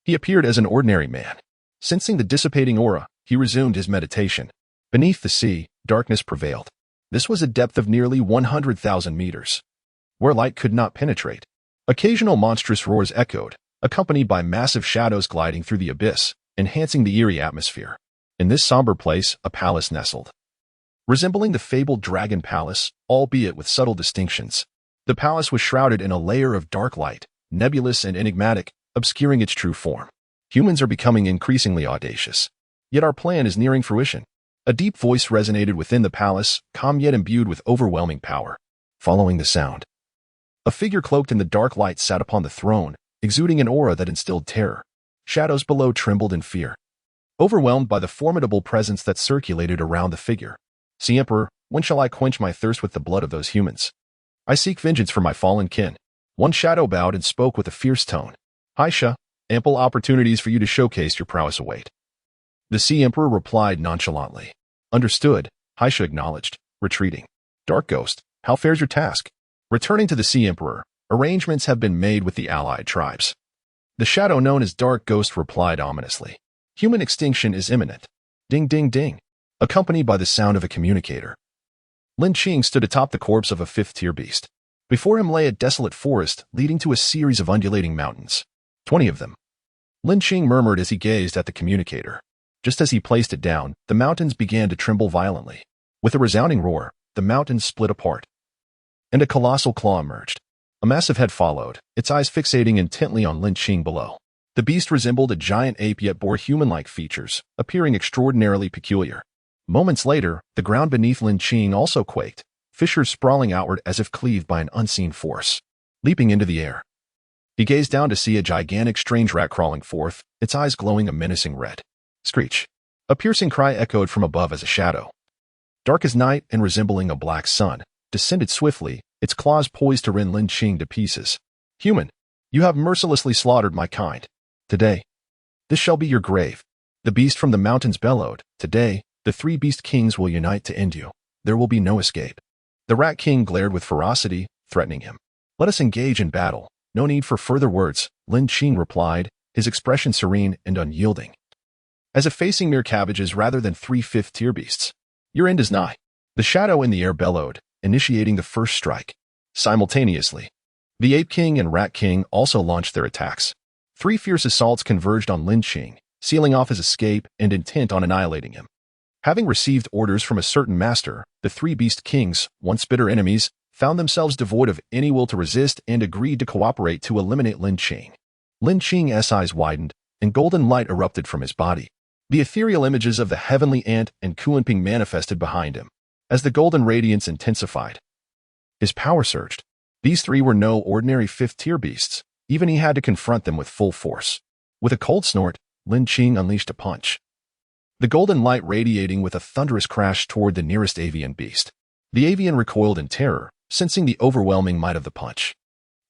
he appeared as an ordinary man. Sensing the dissipating aura, he resumed his meditation. Beneath the sea, darkness prevailed. This was a depth of nearly 100,000 meters, where light could not penetrate. Occasional monstrous roars echoed, accompanied by massive shadows gliding through the abyss, enhancing the eerie atmosphere. In this somber place, a palace nestled, resembling the fabled Dragon Palace, albeit with subtle distinctions. The palace was shrouded in a layer of dark light, nebulous and enigmatic, obscuring its true form. Humans are becoming increasingly audacious. Yet our plan is nearing fruition. A deep voice resonated within the palace, calm yet imbued with overwhelming power. Following the sound, a figure cloaked in the dark light sat upon the throne, exuding an aura that instilled terror. Shadows below trembled in fear, overwhelmed by the formidable presence that circulated around the figure. See, Emperor, when shall I quench my thirst with the blood of those humans? I seek vengeance for my fallen kin. One shadow bowed and spoke with a fierce tone. Haisha, ample opportunities for you to showcase your prowess await. The Sea Emperor replied nonchalantly. Understood, Haisha acknowledged, retreating. Dark Ghost, how fares your task? Returning to the Sea Emperor, arrangements have been made with the allied tribes. The shadow known as Dark Ghost replied ominously. Human extinction is imminent. Ding ding ding. Accompanied by the sound of a communicator, Lin Qing stood atop the corpse of a 5th-tier beast. Before him lay a desolate forest leading to a series of undulating mountains. 20 of them. Lin Qing murmured as he gazed at the communicator. Just as he placed it down, the mountains began to tremble violently. With a resounding roar, the mountains split apart, and a colossal claw emerged. A massive head followed, its eyes fixating intently on Lin Qing below. The beast resembled a giant ape yet bore human-like features, appearing extraordinarily peculiar. Moments later, the ground beneath Lin Qing also quaked, fissures sprawling outward as if cleaved by an unseen force. Leaping into the air, He gazed down to see a gigantic strange rat crawling forth, its eyes glowing a menacing red. Screech. A piercing cry echoed from above as a shadow. Dark as night and resembling a black sun, descended swiftly, its claws poised to rend Lin Qing to pieces. Human, you have mercilessly slaughtered my kind. Today, this shall be your grave. The beast from the mountains bellowed. Today, the three beast kings will unite to end you. There will be no escape. The Rat King glared with ferocity, threatening him. Let us engage in battle. No need for further words, Lin Qing replied, his expression serene and unyielding, as if facing mere cabbages rather than 3 fifth-tier beasts. Your end is nigh. The shadow in the air bellowed, initiating the first strike. Simultaneously, the Ape King and Rat King also launched their attacks. 3 fierce assaults converged on Lin Qing, sealing off his escape and intent on annihilating him. Having received orders from a certain master, the 3 beast kings, once bitter enemies, found themselves devoid of any will to resist and agreed to cooperate to eliminate Lin Qing. Lin Qing's eyes widened, and golden light erupted from his body. The ethereal images of the heavenly ant and Kunping manifested behind him. As the golden radiance intensified, his power surged. These 3 were no ordinary 5th-tier beasts. Even he had to confront them with full force. With a cold snort, Lin Qing unleashed a punch, the golden light radiating with a thunderous crash toward the nearest avian beast. The avian recoiled in terror, sensing the overwhelming might of the punch.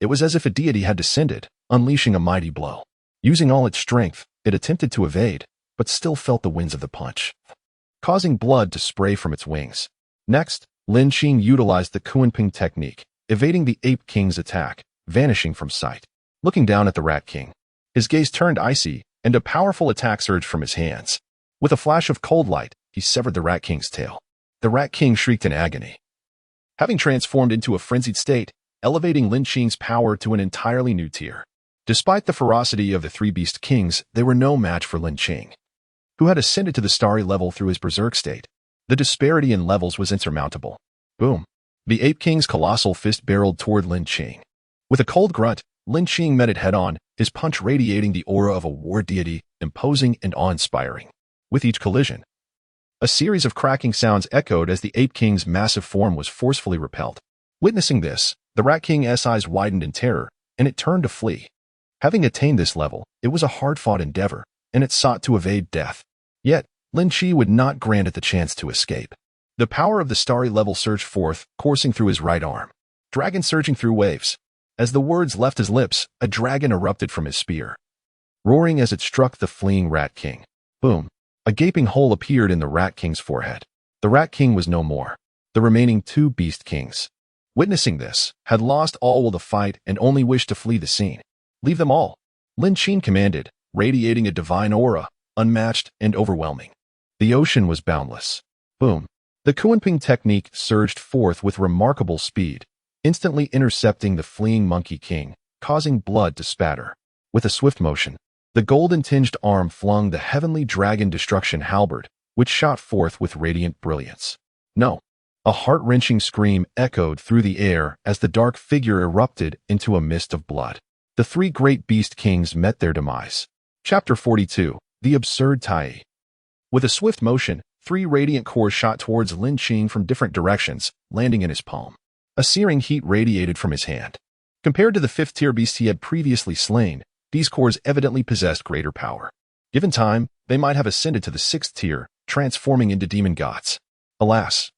It was as if a deity had descended, unleashing a mighty blow. Using all its strength, it attempted to evade, but still felt the winds of the punch, causing blood to spray from its wings. Next, Lin Qing utilized the Kunping technique, evading the Ape King's attack, vanishing from sight. Looking down at the Rat King, his gaze turned icy, and a powerful attack surged from his hands. With a flash of cold light, he severed the Rat King's tail. The Rat King shrieked in agony, having transformed into a frenzied state, elevating Lin Qing's power to an entirely new tier. Despite the ferocity of the 3 beast kings, they were no match for Lin Qing, who had ascended to the starry level through his berserk state. The disparity in levels was insurmountable. Boom! The Ape King's colossal fist barreled toward Lin Qing. With a cold grunt, Lin Qing met it head-on, his punch radiating the aura of a war deity, imposing and awe-inspiring. With each collision, a series of cracking sounds echoed as the Ape King's massive form was forcefully repelled. Witnessing this, the Rat King's eyes widened in terror, and it turned to flee. Having attained this level, it was a hard-fought endeavor, and it sought to evade death. Yet, Lin Qing would not grant it the chance to escape. The power of the starry level surged forth, coursing through his right arm. Dragon surging through waves. As the words left his lips, a dragon erupted from his spear, roaring as it struck the fleeing Rat King. Boom! A gaping hole appeared in the Rat King's forehead. The Rat King was no more. The remaining 2 beast kings, witnessing this, had lost all will to fight and only wished to flee the scene. Leave them all, Lin Qing commanded, radiating a divine aura, unmatched and overwhelming. The ocean was boundless. Boom! The Kunping technique surged forth with remarkable speed, instantly intercepting the fleeing Monkey King, causing blood to spatter. With a swift motion, the golden-tinged arm flung the heavenly dragon destruction halberd, which shot forth with radiant brilliance. No! A heart-wrenching scream echoed through the air as the dark figure erupted into a mist of blood. The 3 great beast kings met their demise. Chapter 42. The Absurd Tai. With a swift motion, 3 radiant cores shot towards Lin Qing from different directions, landing in his palm. A searing heat radiated from his hand. Compared to the 5th-tier beast he had previously slain, these cores evidently possessed greater power. Given time, they might have ascended to the 6th tier, transforming into demon gods. Alas!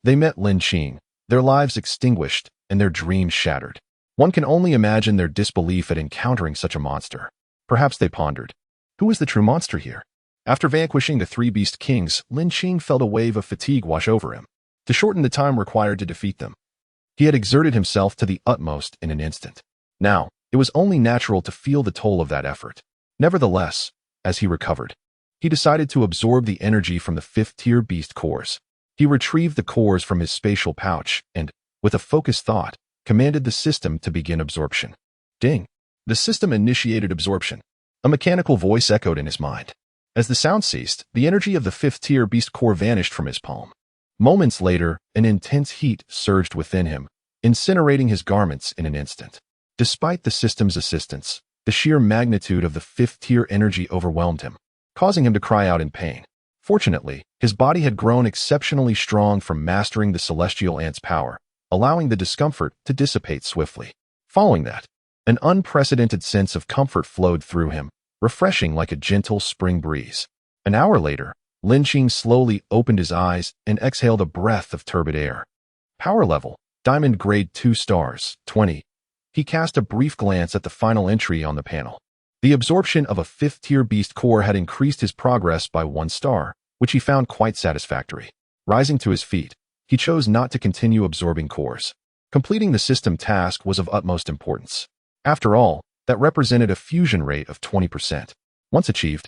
They met Lin Qing, their lives extinguished, and their dreams shattered. One can only imagine their disbelief at encountering such a monster. Perhaps they pondered, who is the true monster here? After vanquishing the 3 beast kings, Lin Qing felt a wave of fatigue wash over him. To shorten the time required to defeat them, he had exerted himself to the utmost in an instant. Now, it was only natural to feel the toll of that effort. Nevertheless, as he recovered, he decided to absorb the energy from the 5th-tier beast cores. He retrieved the cores from his spatial pouch and, with a focused thought, commanded the system to begin absorption. Ding! The system initiated absorption. A mechanical voice echoed in his mind. As the sound ceased, the energy of the 5th-tier beast core vanished from his palm. Moments later, an intense heat surged within him, incinerating his garments in an instant. Despite the system's assistance, the sheer magnitude of the 5th-tier energy overwhelmed him, causing him to cry out in pain. Fortunately, his body had grown exceptionally strong from mastering the celestial ant's power, allowing the discomfort to dissipate swiftly. Following that, An unprecedented sense of comfort flowed through him, refreshing like a gentle spring breeze. An hour later, Lin Qing slowly opened his eyes and exhaled a breath of turbid air. Power level, Diamond Grade 2 stars, 20. He cast a brief glance at the final entry on the panel. The absorption of a 5th-tier beast core had increased his progress by 1 star, which he found quite satisfactory. Rising to his feet, he chose not to continue absorbing cores. Completing the system task was of utmost importance. After all, that represented a fusion rate of 20%. Once achieved,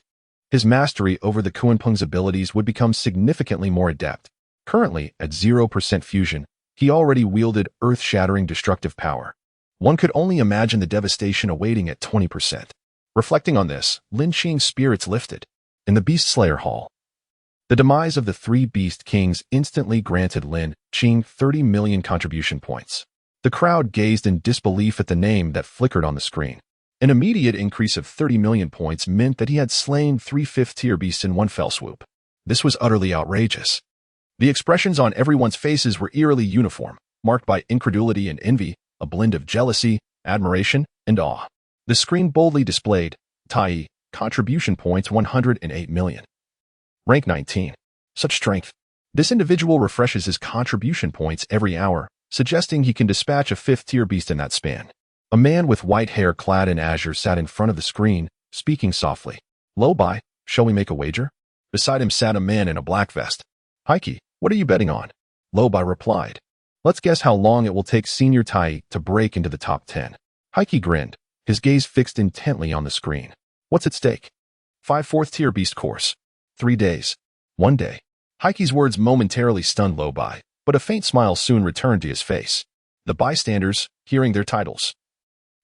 his mastery over the Kunpeng's abilities would become significantly more adept. Currently, at 0% fusion, he already wielded earth-shattering destructive power. One could only imagine the devastation awaiting at 20%. Reflecting on this, Lin Qing's spirits lifted. In the Beast Slayer Hall, the demise of the 3 Beast Kings instantly granted Lin Qing 30 million contribution points. The crowd gazed in disbelief at the name that flickered on the screen. An immediate increase of 30 million points meant that he had slain 3 5th-tier beasts in one fell swoop. This was utterly outrageous. The expressions on everyone's faces were eerily uniform, marked by incredulity and envy, a blend of jealousy, admiration, and awe. The screen boldly displayed, Tai, contribution points 108 million. Rank 19. Such strength. This individual refreshes his contribution points every hour, suggesting he can dispatch a 5th-tier beast in that span. A man with white hair clad in azure sat in front of the screen, speaking softly. Low buy, shall we make a wager? Beside him sat a man in a black vest. Heike, what are you betting on? Low buy replied. Let's guess how long it will take Senior Tai to break into the top 10. Heike grinned, his gaze fixed intently on the screen. What's at stake? 5 4th-tier beast course. 3 days. 1 day. Heike's words momentarily stunned Low buy, but a faint smile soon returned to his face. The bystanders, hearing their titles,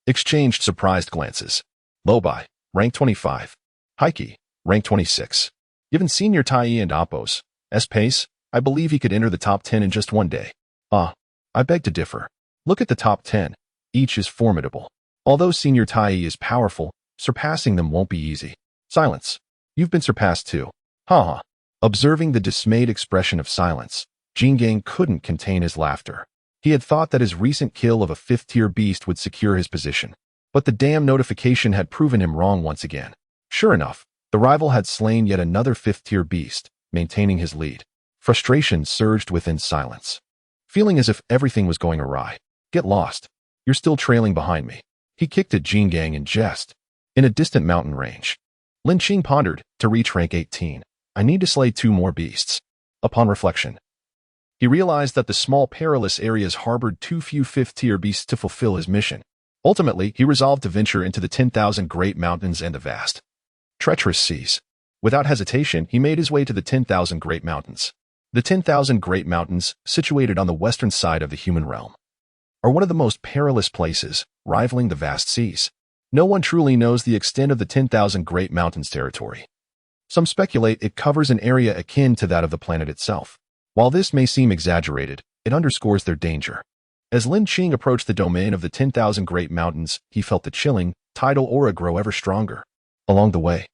exchanged surprised glances. Low buy, rank 25. Heike, rank 26. Given Senior Tai and Appo's pace, I believe he could enter the top 10 in just 1 day. I beg to differ. Look at the top 10. Each is formidable. Although Senior Tai is powerful, surpassing them won't be easy. Silence. You've been surpassed too. Ha. Observing the dismayed expression of silence, Jingang couldn't contain his laughter. He had thought that his recent kill of a 5th-tier beast would secure his position. But the damn notification had proven him wrong once again. Sure enough, the rival had slain yet another 5th-tier beast, maintaining his lead. Frustration surged within Silence, feeling as if everything was going awry. Get lost. You're still trailing behind me. He kicked at Jingang in jest. In a distant mountain range, Lin Qing pondered, to reach rank 18, I need to slay 2 more beasts. Upon reflection, he realized that the small perilous areas harbored too few 5th-tier beasts to fulfill his mission. Ultimately, he resolved to venture into the 10,000 great mountains and the vast, treacherous seas. Without hesitation, he made his way to the 10,000 great mountains. The 10,000 great mountains, situated on the western side of the human realm, are one of the most perilous places, rivaling the vast seas. No one truly knows the extent of the 10,000 great mountains territory. Some speculate it covers an area akin to that of the planet itself. While this may seem exaggerated, it underscores their danger. As Lin Qing approached the domain of the 10,000 great mountains, he felt the chilling, tidal aura grow ever stronger. Along the way,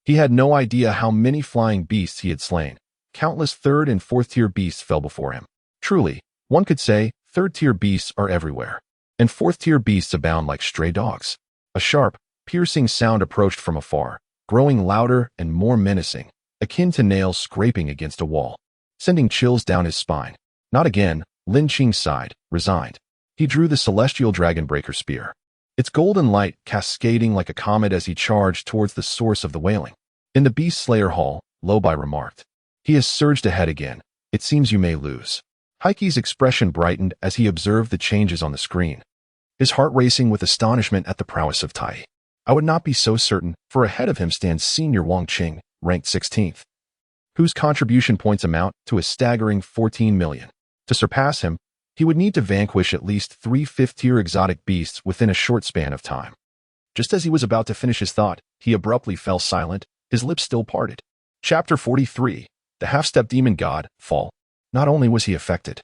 he had no idea how many flying beasts he had slain. Countless 3rd and 4th-tier beasts fell before him. Truly, one could say, 3rd-tier beasts are everywhere, and 4th-tier beasts abound like stray dogs. A sharp, piercing sound approached from afar, growing louder and more menacing, akin to nails scraping against a wall, sending chills down his spine. Not again, Lin Qing sighed, resigned. He drew the celestial dragonbreaker spear, its golden light cascading like a comet as he charged towards the source of the wailing. In the Beast Slayer Hall, Low buy remarked, he has surged ahead again. It seems you may lose. Heike's expression brightened as he observed the changes on the screen, his heart racing with astonishment at the prowess of Tai. I would not be so certain, for ahead of him stands Senior Wang Qing, ranked 16th, whose contribution points amount to a staggering 14 million. To surpass him, he would need to vanquish at least 3 5th-tier exotic beasts within a short span of time. Just as he was about to finish his thought, he abruptly fell silent, his lips still parted. Chapter 43. The Half-Step Demon God, Fall. Not only was he affected,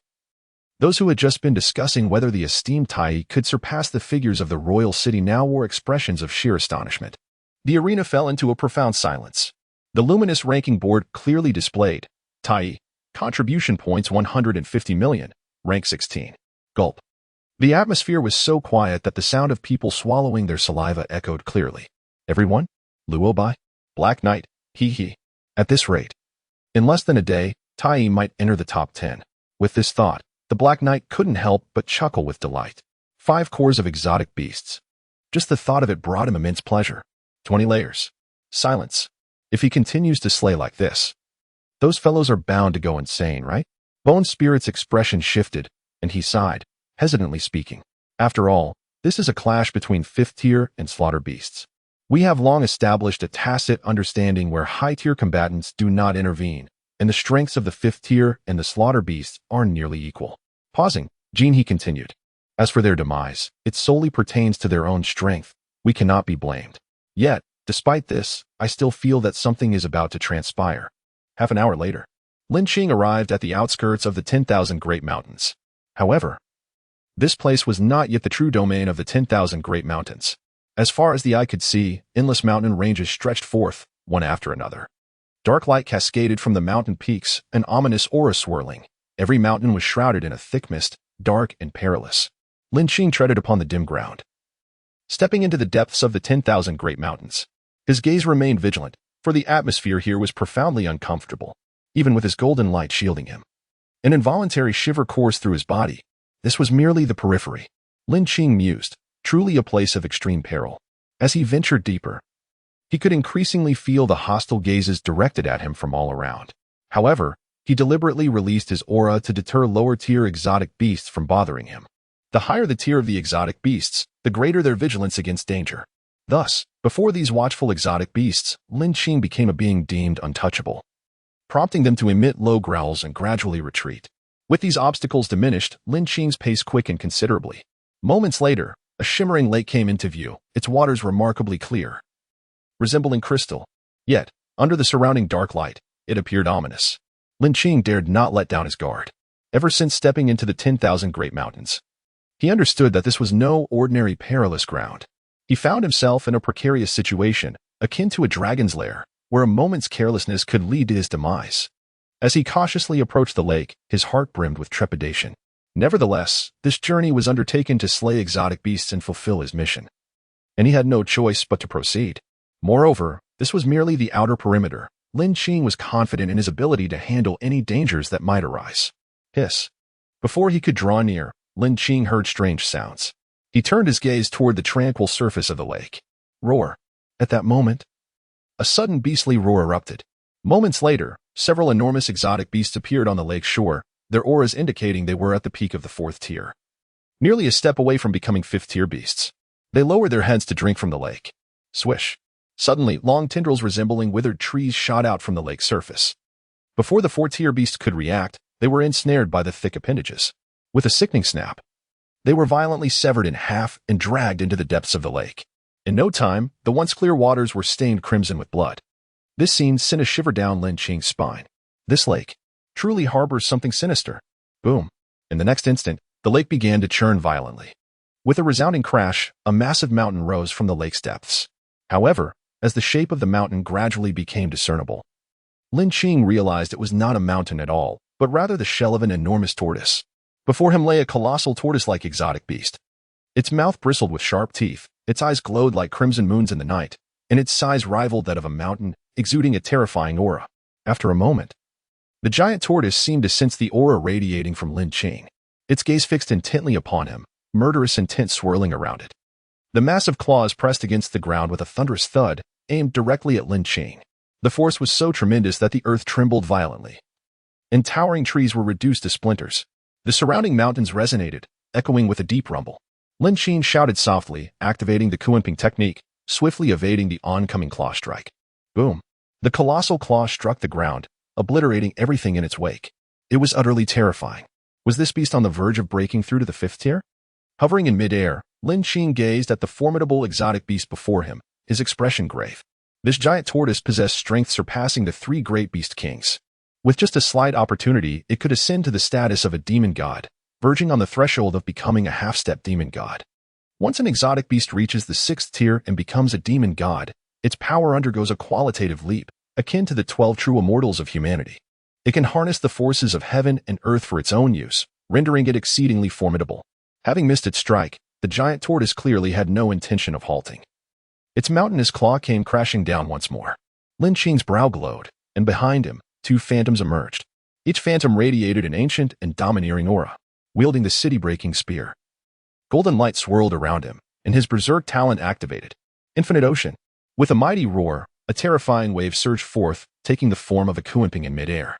those who had just been discussing whether the esteemed Tai could surpass the figures of the royal city now wore expressions of sheer astonishment. The arena fell into a profound silence. The luminous ranking board clearly displayed, Tai, contribution points 150 million, rank 16. Gulp. The atmosphere was so quiet that the sound of people swallowing their saliva echoed clearly. Everyone? Luo Bai? Black Knight? Hee hee. At this rate, in less than a day, Tai might enter the top 10. With this thought, the Black Knight couldn't help but chuckle with delight. 5 cores of exotic beasts. Just the thought of it brought him immense pleasure. 20 layers. Silence. If he continues to slay like this, those fellows are bound to go insane, right? Bone Spirit's expression shifted, and he sighed, hesitantly speaking. After all, this is a clash between 5th tier and slaughter beasts. We have long established a tacit understanding where high-tier combatants do not intervene, and the strengths of the 5th tier and the slaughter beasts are nearly equal. Pausing, He continued. As for their demise, it solely pertains to their own strength. We cannot be blamed. Yet, despite this, I still feel that something is about to transpire. Half an hour later, Lin Qing arrived at the outskirts of the 10,000 Great Mountains. However, this place was not yet the true domain of the 10,000 Great Mountains. As far as the eye could see, endless mountain ranges stretched forth, one after another. Dark light cascaded from the mountain peaks, an ominous aura swirling. Every mountain was shrouded in a thick mist, dark and perilous. Lin Qing treaded upon the dim ground. Stepping into the depths of the 10,000 Great Mountains, his gaze remained vigilant, for the atmosphere here was profoundly uncomfortable, even with his golden light shielding him. An involuntary shiver coursed through his body. This was merely the periphery. Lin Qing mused, truly a place of extreme peril. As he ventured deeper, he could increasingly feel the hostile gazes directed at him from all around. However, he deliberately released his aura to deter lower-tier exotic beasts from bothering him. The higher the tier of the exotic beasts, the greater their vigilance against danger. Thus, before these watchful exotic beasts, Lin Qing became a being deemed untouchable, prompting them to emit low growls and gradually retreat. With these obstacles diminished, Lin Qing's pace quickened considerably. Moments later, a shimmering lake came into view, its waters remarkably clear, resembling crystal. Yet, under the surrounding dark light, it appeared ominous. Lin Qing dared not let down his guard. Ever since stepping into the 10,000 Great Mountains, he understood that this was no ordinary perilous ground. He found himself in a precarious situation, akin to a dragon's lair, where a moment's carelessness could lead to his demise. As he cautiously approached the lake, his heart brimmed with trepidation. Nevertheless, this journey was undertaken to slay exotic beasts and fulfill his mission, and he had no choice but to proceed. Moreover, this was merely the outer perimeter. Lin Qing was confident in his ability to handle any dangers that might arise. Hiss. Before he could draw near, Lin Qing heard strange sounds. He turned his gaze toward the tranquil surface of the lake. Roar. At that moment, a sudden beastly roar erupted. Moments later, several enormous exotic beasts appeared on the lake shore, their auras indicating they were at the peak of the 4th tier. Nearly a step away from becoming 5th tier beasts. They lowered their heads to drink from the lake. Swish. Suddenly, long tendrils resembling withered trees shot out from the lake's surface. Before the 4th tier beasts could react, they were ensnared by the thick appendages. With a sickening snap, they were violently severed in half and dragged into the depths of the lake. In no time, the once clear waters were stained crimson with blood. This scene sent a shiver down Lin Qing's spine. This lake truly harbors something sinister. Boom. In the next instant, the lake began to churn violently. With a resounding crash, a massive mountain rose from the lake's depths. However, as the shape of the mountain gradually became discernible, Lin Qing realized it was not a mountain at all, but rather the shell of an enormous tortoise. Before him lay a colossal tortoise-like exotic beast. Its mouth bristled with sharp teeth, its eyes glowed like crimson moons in the night, and its size rivaled that of a mountain, exuding a terrifying aura. After a moment, the giant tortoise seemed to sense the aura radiating from Lin Qing. Its gaze fixed intently upon him, murderous intent swirling around it. The massive claws pressed against the ground with a thunderous thud, aimed directly at Lin Qing. The force was so tremendous that the earth trembled violently, and towering trees were reduced to splinters. The surrounding mountains resonated, echoing with a deep rumble. Lin Qing shouted softly, activating the Kuanping technique, swiftly evading the oncoming claw strike. Boom. The colossal claw struck the ground, obliterating everything in its wake. It was utterly terrifying. Was this beast on the verge of breaking through to the 5th tier? Hovering in midair, Lin Qing gazed at the formidable exotic beast before him, his expression grave. This giant tortoise possessed strength surpassing the 3 great beast kings. With just a slight opportunity, it could ascend to the status of a demon god, verging on the threshold of becoming a half-step demon god. Once an exotic beast reaches the 6th tier and becomes a demon god, its power undergoes a qualitative leap, akin to the 12 true immortals of humanity. It can harness the forces of heaven and earth for its own use, rendering it exceedingly formidable. Having missed its strike, the giant tortoise clearly had no intention of halting. Its mountainous claw came crashing down once more. Lin Qing's brow glowed, and behind him, two phantoms emerged. Each phantom radiated an ancient and domineering aura, wielding the city-breaking spear. Golden light swirled around him, and his berserk talent activated. Infinite Ocean. With a mighty roar, a terrifying wave surged forth, taking the form of a Kuanping in midair.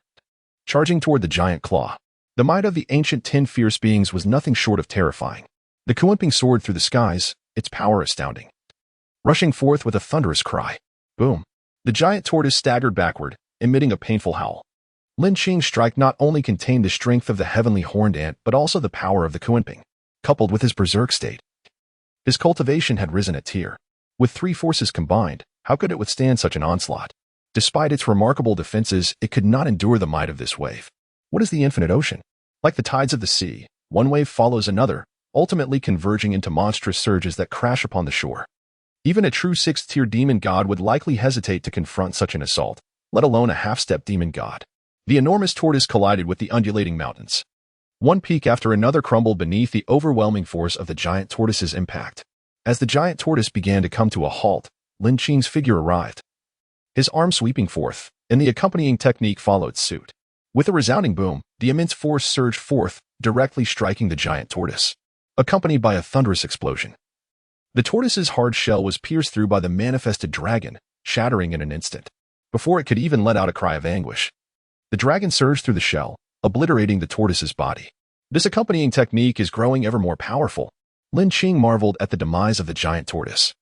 Charging toward the giant claw, the might of the ancient 10 fierce beings was nothing short of terrifying. The Kuanping soared through the skies, its power astounding. Rushing forth with a thunderous cry. Boom! The giant tortoise staggered backward, emitting a painful howl. Lin Qing's strike not only contained the strength of the heavenly horned ant but also the power of the Kuanping, coupled with his berserk state. His cultivation had risen a tier. With 3 forces combined, how could it withstand such an onslaught? Despite its remarkable defenses, it could not endure the might of this wave. What is the infinite ocean? Like the tides of the sea, one wave follows another, ultimately converging into monstrous surges that crash upon the shore. Even a true 6th-tier demon god would likely hesitate to confront such an assault, let alone a half-step demon god. The enormous tortoise collided with the undulating mountains. One peak after another crumbled beneath the overwhelming force of the giant tortoise's impact. As the giant tortoise began to come to a halt, Lin Qing's figure arrived. His arm sweeping forth, and the accompanying technique followed suit. With a resounding boom, the immense force surged forth, directly striking the giant tortoise, accompanied by a thunderous explosion. The tortoise's hard shell was pierced through by the manifested dragon, shattering in an instant. Before it could even let out a cry of anguish, the dragon surged through the shell, obliterating the tortoise's body. This accompanying technique is growing ever more powerful. Lin Qing marveled at the demise of the giant tortoise.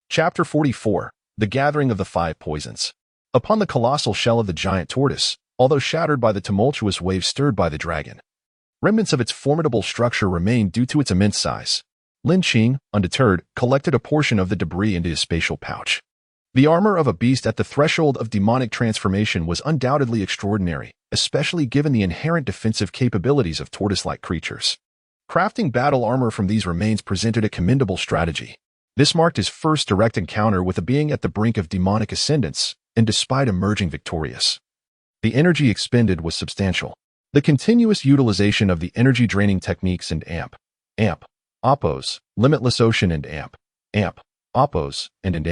Chapter 44. The Gathering of the 5 Poisons. Upon the colossal shell of the giant tortoise, although shattered by the tumultuous waves stirred by the dragon, remnants of its formidable structure remained due to its immense size. Lin Qing, undeterred, collected a portion of the debris into his spatial pouch. The armor of a beast at the threshold of demonic transformation was undoubtedly extraordinary, especially given the inherent defensive capabilities of tortoise-like creatures. Crafting battle armor from these remains presented a commendable strategy. This marked his first direct encounter with a being at the brink of demonic ascendance, and despite emerging victorious, the energy expended was substantial. The continuous utilization of the energy-draining techniques and amp, Oppos, Limitless Ocean and amp, Oppos, and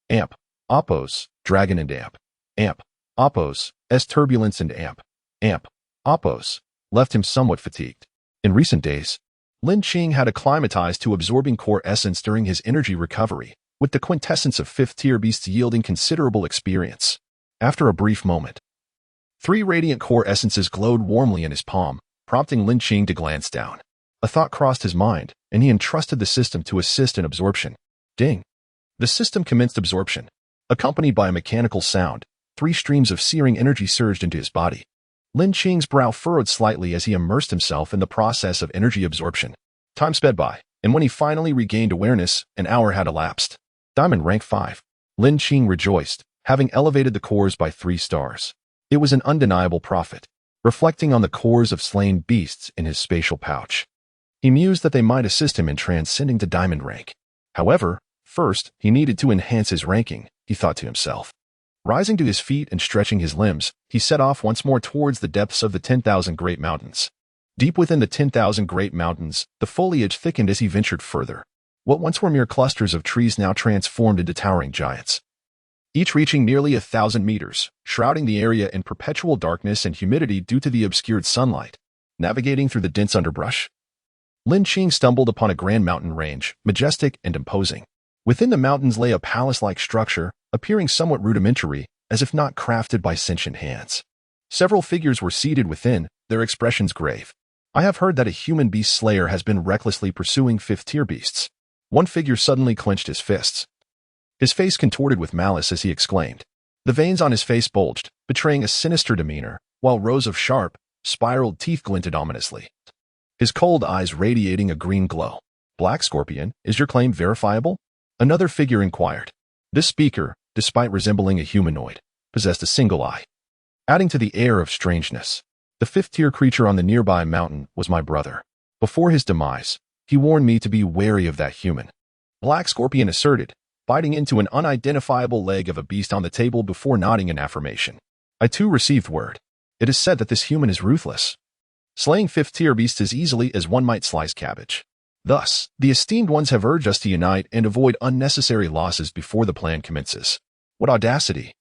amp, Oppos, Dragon and amp, Oppos, Turbulence and amp, Oppos, left him somewhat fatigued. In recent days, Lin Qing had acclimatized to absorbing core essence during his energy recovery, with the quintessence of 5th-tier beasts yielding considerable experience. After a brief moment, 3 radiant core essences glowed warmly in his palm, prompting Lin Qing to glance down. A thought crossed his mind, and he entrusted the system to assist in absorption. Ding! The system commenced absorption. Accompanied by a mechanical sound, 3 streams of searing energy surged into his body. Lin Qing's brow furrowed slightly as he immersed himself in the process of energy absorption. Time sped by, and when he finally regained awareness, an hour had elapsed. Diamond rank 5. Lin Qing rejoiced, having elevated the cores by 3 stars. It was an undeniable profit. Reflecting on the cores of slain beasts in his spatial pouch, he mused that they might assist him in transcending to diamond rank. However, first, he needed to enhance his ranking, he thought to himself. Rising to his feet and stretching his limbs, he set off once more towards the depths of the 10,000 Great Mountains. Deep within the 10,000 Great Mountains, the foliage thickened as he ventured further. What once were mere clusters of trees now transformed into towering giants, each reaching nearly 1,000 meters, shrouding the area in perpetual darkness and humidity due to the obscured sunlight. Navigating through the dense underbrush, Lin Qing stumbled upon a grand mountain range, majestic and imposing. Within the mountains lay a palace-like structure, appearing somewhat rudimentary, as if not crafted by sentient hands. Several figures were seated within, their expressions grave. I have heard that a human beast slayer has been recklessly pursuing 5th-tier beasts. One figure suddenly clenched his fists. His face contorted with malice as he exclaimed. The veins on his face bulged, betraying a sinister demeanor, while rows of sharp, spiraled teeth glinted ominously. His cold eyes radiating a green glow. Black Scorpion, is your claim verifiable? Another figure inquired. This speaker, despite resembling a humanoid, possessed a single eye, adding to the air of strangeness. The 5th-tier creature on the nearby mountain was my brother. Before his demise, he warned me to be wary of that human. Black Scorpion asserted, biting into an unidentifiable leg of a beast on the table before nodding in affirmation. I too received word. It is said that this human is ruthless, slaying 5th-tier beasts as easily as one might slice cabbage. Thus, the esteemed ones have urged us to unite and avoid unnecessary losses before the plan commences. What audacity!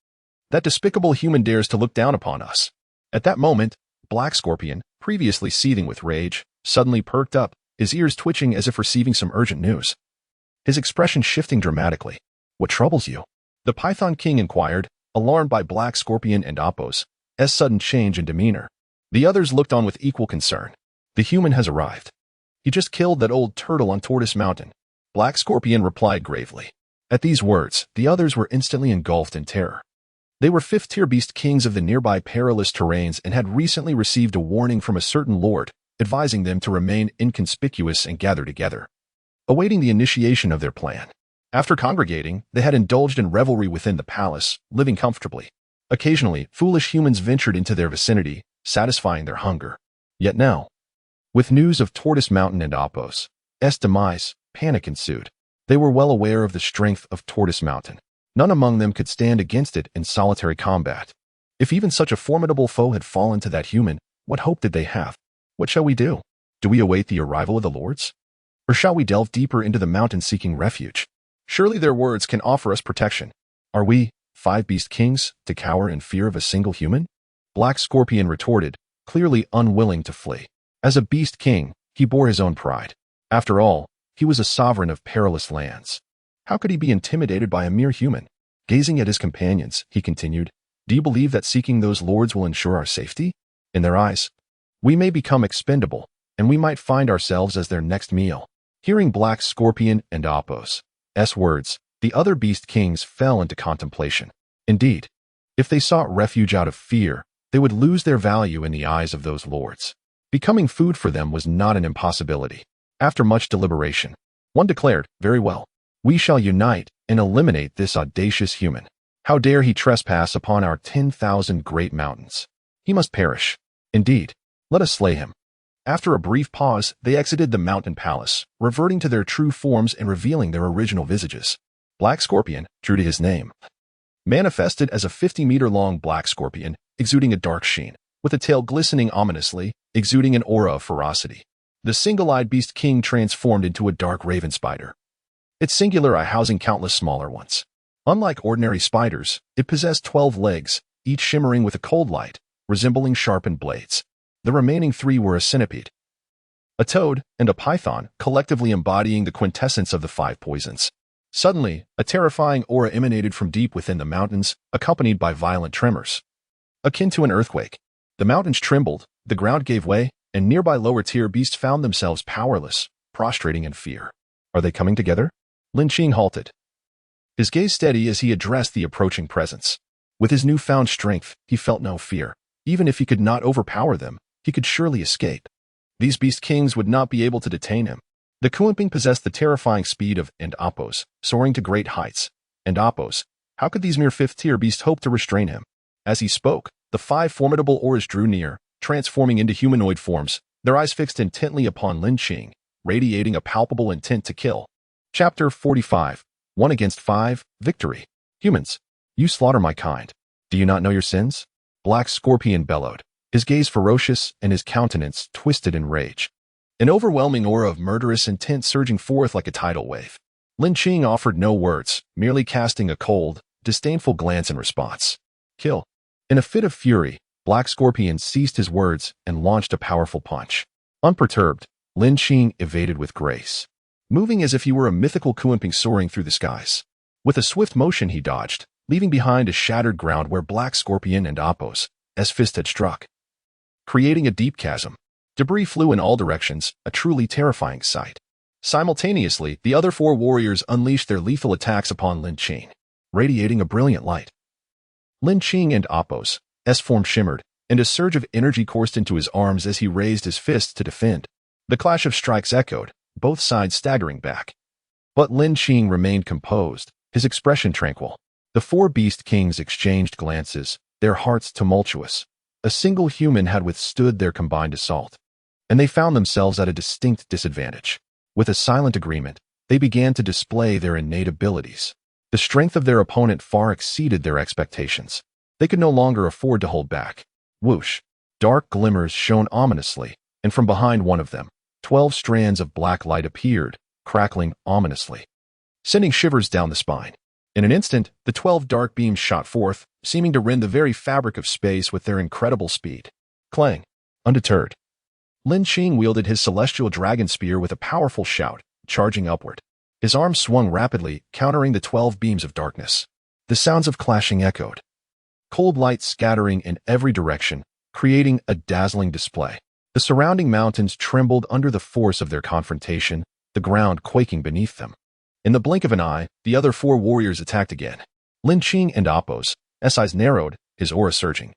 That despicable human dares to look down upon us. At that moment, Black Scorpion, previously seething with rage, suddenly perked up, his ears twitching as if receiving some urgent news. His expression shifting dramatically. What troubles you? The Python King inquired, alarmed by Black Scorpion and Apos' sudden change in demeanor. The others looked on with equal concern. The human has arrived. He just killed that old turtle on Tortoise Mountain. Black Scorpion replied gravely. At these words, the others were instantly engulfed in terror. They were fifth-tier beast kings of the nearby perilous terrains and had recently received a warning from a certain lord, advising them to remain inconspicuous and gather together, awaiting the initiation of their plan. After congregating, they had indulged in revelry within the palace, living comfortably. Occasionally, foolish humans ventured into their vicinity, satisfying their hunger. Yet now, with news of Tortoise Mountain and Apos' demise, panic ensued. They were well aware of the strength of Tortoise Mountain. None among them could stand against it in solitary combat. If even such a formidable foe had fallen to that human, what hope did they have? What shall we do? Do we await the arrival of the lords? Or shall we delve deeper into the mountain seeking refuge? Surely their words can offer us protection. Are we, 5 beast kings, to cower in fear of a single human? Black Scorpion retorted, clearly unwilling to flee. As a beast king, he bore his own pride. After all, he was a sovereign of perilous lands. How could he be intimidated by a mere human? Gazing at his companions, he continued, do you believe that seeking those lords will ensure our safety? In their eyes, we may become expendable, and we might find ourselves as their next meal. Hearing Black Scorpion and Apos' words, the other beast kings fell into contemplation. Indeed, if they sought refuge out of fear, they would lose their value in the eyes of those lords. Becoming food for them was not an impossibility. After much deliberation, one declared, very well. We shall unite and eliminate this audacious human. How dare he trespass upon our 10,000 great mountains? He must perish. Indeed, let us slay him. After a brief pause, they exited the mountain palace, reverting to their true forms and revealing their original visages. Black Scorpion, true to his name, manifested as a 50-meter-long black scorpion, exuding a dark sheen, with a tail glistening ominously, exuding an aura of ferocity. The single-eyed beast king transformed into a dark raven spider, its singular eye housing countless smaller ones. Unlike ordinary spiders, it possessed 12 legs, each shimmering with a cold light, resembling sharpened blades. The remaining 3 were a centipede, a toad, and a python, collectively embodying the quintessence of the 5 poisons. Suddenly, a terrifying aura emanated from deep within the mountains, accompanied by violent tremors. Akin to an earthquake, the mountains trembled, the ground gave way, and nearby lower-tier beasts found themselves powerless, prostrating in fear. Are they coming together? Lin Qing halted, his gaze steady as he addressed the approaching presence. With his newfound strength, he felt no fear. Even if he could not overpower them, he could surely escape. These beast kings would not be able to detain him. The Kuanping possessed the terrifying speed of Apos, soaring to great heights. Apos, how could these mere 5th-tier beasts hope to restrain him? As he spoke, the 5 formidable auras drew near, transforming into humanoid forms, their eyes fixed intently upon Lin Qing, radiating a palpable intent to kill. Chapter 45. 1 against 5, Victory. Humans, you slaughter my kind. Do you not know your sins? Black Scorpion bellowed, his gaze ferocious and his countenance twisted in rage. An overwhelming aura of murderous intent surging forth like a tidal wave. Lin Qing offered no words, merely casting a cold, disdainful glance in response. Kill. In a fit of fury, Black Scorpion ceased his words and launched a powerful punch. Unperturbed, Lin Qing evaded with grace, moving as if he were a mythical Kuanping soaring through the skies. With a swift motion he dodged, leaving behind a shattered ground where Black Scorpion and Apos' fist had struck, creating a deep chasm. Debris flew in all directions, a truly terrifying sight. Simultaneously, the other 4 warriors unleashed their lethal attacks upon Lin Qing, radiating a brilliant light. Lin Qing and Apos' form shimmered, and a surge of energy coursed into his arms as he raised his fists to defend. The clash of strikes echoed, both sides staggering back. But Lin Qing remained composed, his expression tranquil. The 4 beast kings exchanged glances, their hearts tumultuous. A single human had withstood their combined assault, and they found themselves at a distinct disadvantage. With a silent agreement, they began to display their innate abilities. The strength of their opponent far exceeded their expectations. They could no longer afford to hold back. Whoosh! Dark glimmers shone ominously, and from behind one of them, 12 strands of black light appeared, crackling ominously, sending shivers down the spine. In an instant, the 12 dark beams shot forth, seeming to rend the very fabric of space with their incredible speed. Clang. Undeterred, Lin Qing wielded his celestial dragon spear with a powerful shout, charging upward. His arms swung rapidly, countering the 12 beams of darkness. The sounds of clashing echoed, cold light scattering in every direction, creating a dazzling display. The surrounding mountains trembled under the force of their confrontation, the ground quaking beneath them. In the blink of an eye, the other 4 warriors attacked again. Lin Qing and Apos, his eyes narrowed, his aura surging,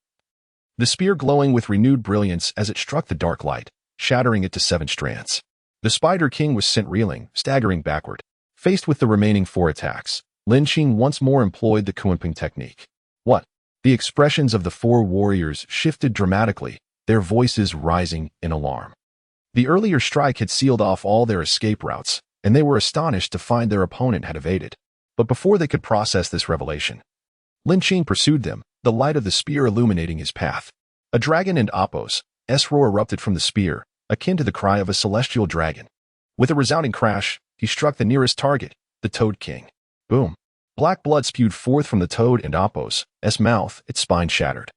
the spear glowing with renewed brilliance as it struck the dark light, shattering it to 7 strands. The Spider King was sent reeling, staggering backward. Faced with the remaining 4 attacks, Lin Qing once more employed the Kunping technique. What? The expressions of the 4 warriors shifted dramatically, their voices rising in alarm. The earlier strike had sealed off all their escape routes, and they were astonished to find their opponent had evaded. But before they could process this revelation, Lin Qing pursued them, the light of the spear illuminating his path. A dragon and Apos' roar erupted from the spear, akin to the cry of a celestial dragon. With a resounding crash, he struck the nearest target, the Toad King. Boom. Black blood spewed forth from the Toad and Apos' mouth, its spine shattered,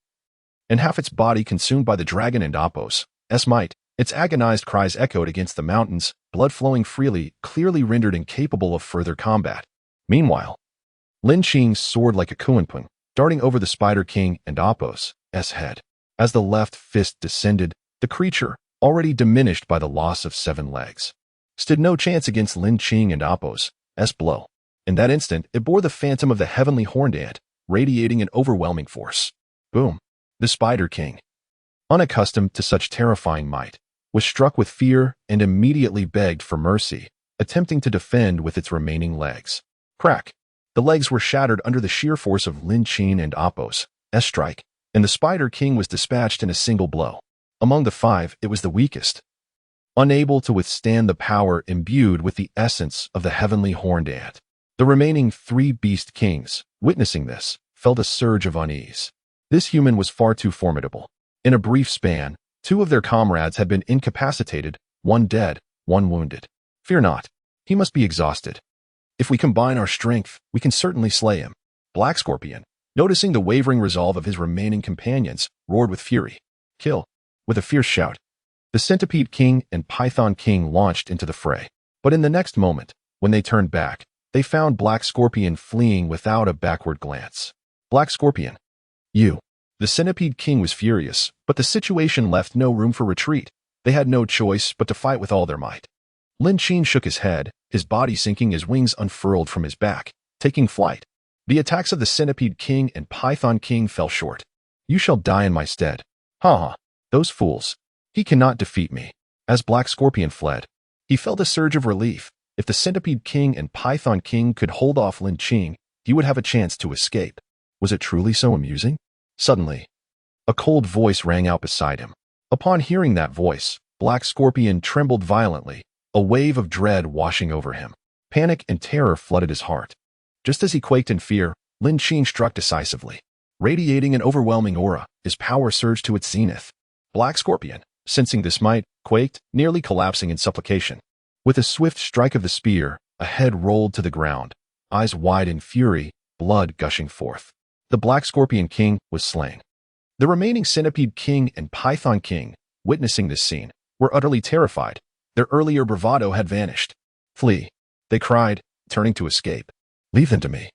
and half its body consumed by the dragon and Apos' might. Its agonized cries echoed against the mountains, blood flowing freely, clearly rendered incapable of further combat. Meanwhile, Lin Qing soared like a Kunping, darting over the Spider King and Apos' head. As the left fist descended, the creature, already diminished by the loss of 7 legs, stood no chance against Lin Qing and Apos' blow. In that instant, it bore the phantom of the heavenly horned ant, radiating an overwhelming force. Boom. The Spider King, unaccustomed to such terrifying might, was struck with fear and immediately begged for mercy, attempting to defend with its remaining legs. Crack. The legs were shattered under the sheer force of Lin Qing and Apos' strike, and the Spider King was dispatched in a single blow. Among the 5, it was the weakest, unable to withstand the power imbued with the essence of the heavenly horned ant. The remaining 3 beast kings, witnessing this, felt a surge of unease. This human was far too formidable. In a brief span, 2 of their comrades had been incapacitated, 1 dead, 1 wounded. Fear not. He must be exhausted. If we combine our strength, we can certainly slay him. Black Scorpion, noticing the wavering resolve of his remaining companions, roared with fury. Kill. With a fierce shout, the Centipede King and Python King launched into the fray. But in the next moment, when they turned back, they found Black Scorpion fleeing without a backward glance. Black Scorpion. You. The Centipede King was furious, but the situation left no room for retreat. They had no choice but to fight with all their might. Lin Qing shook his head, his body sinking as wings unfurled from his back, taking flight. The attacks of the Centipede King and Python King fell short. You shall die in my stead. Ha ha. Those fools. He cannot defeat me. As Black Scorpion fled, he felt a surge of relief. If the Centipede King and Python King could hold off Lin Qing, he would have a chance to escape. Was it truly so amusing? Suddenly, a cold voice rang out beside him. Upon hearing that voice, Black Scorpion trembled violently, a wave of dread washing over him. Panic and terror flooded his heart. Just as he quaked in fear, Lin Qing struck decisively. Radiating an overwhelming aura, his power surged to its zenith. Black Scorpion, sensing this might, quaked, nearly collapsing in supplication. With a swift strike of the spear, a head rolled to the ground, eyes wide in fury, blood gushing forth. The Black Scorpion King was slain. The remaining Centipede King and Python King, witnessing this scene, were utterly terrified. Their earlier bravado had vanished. Flee, they cried, turning to escape. Leave them to me.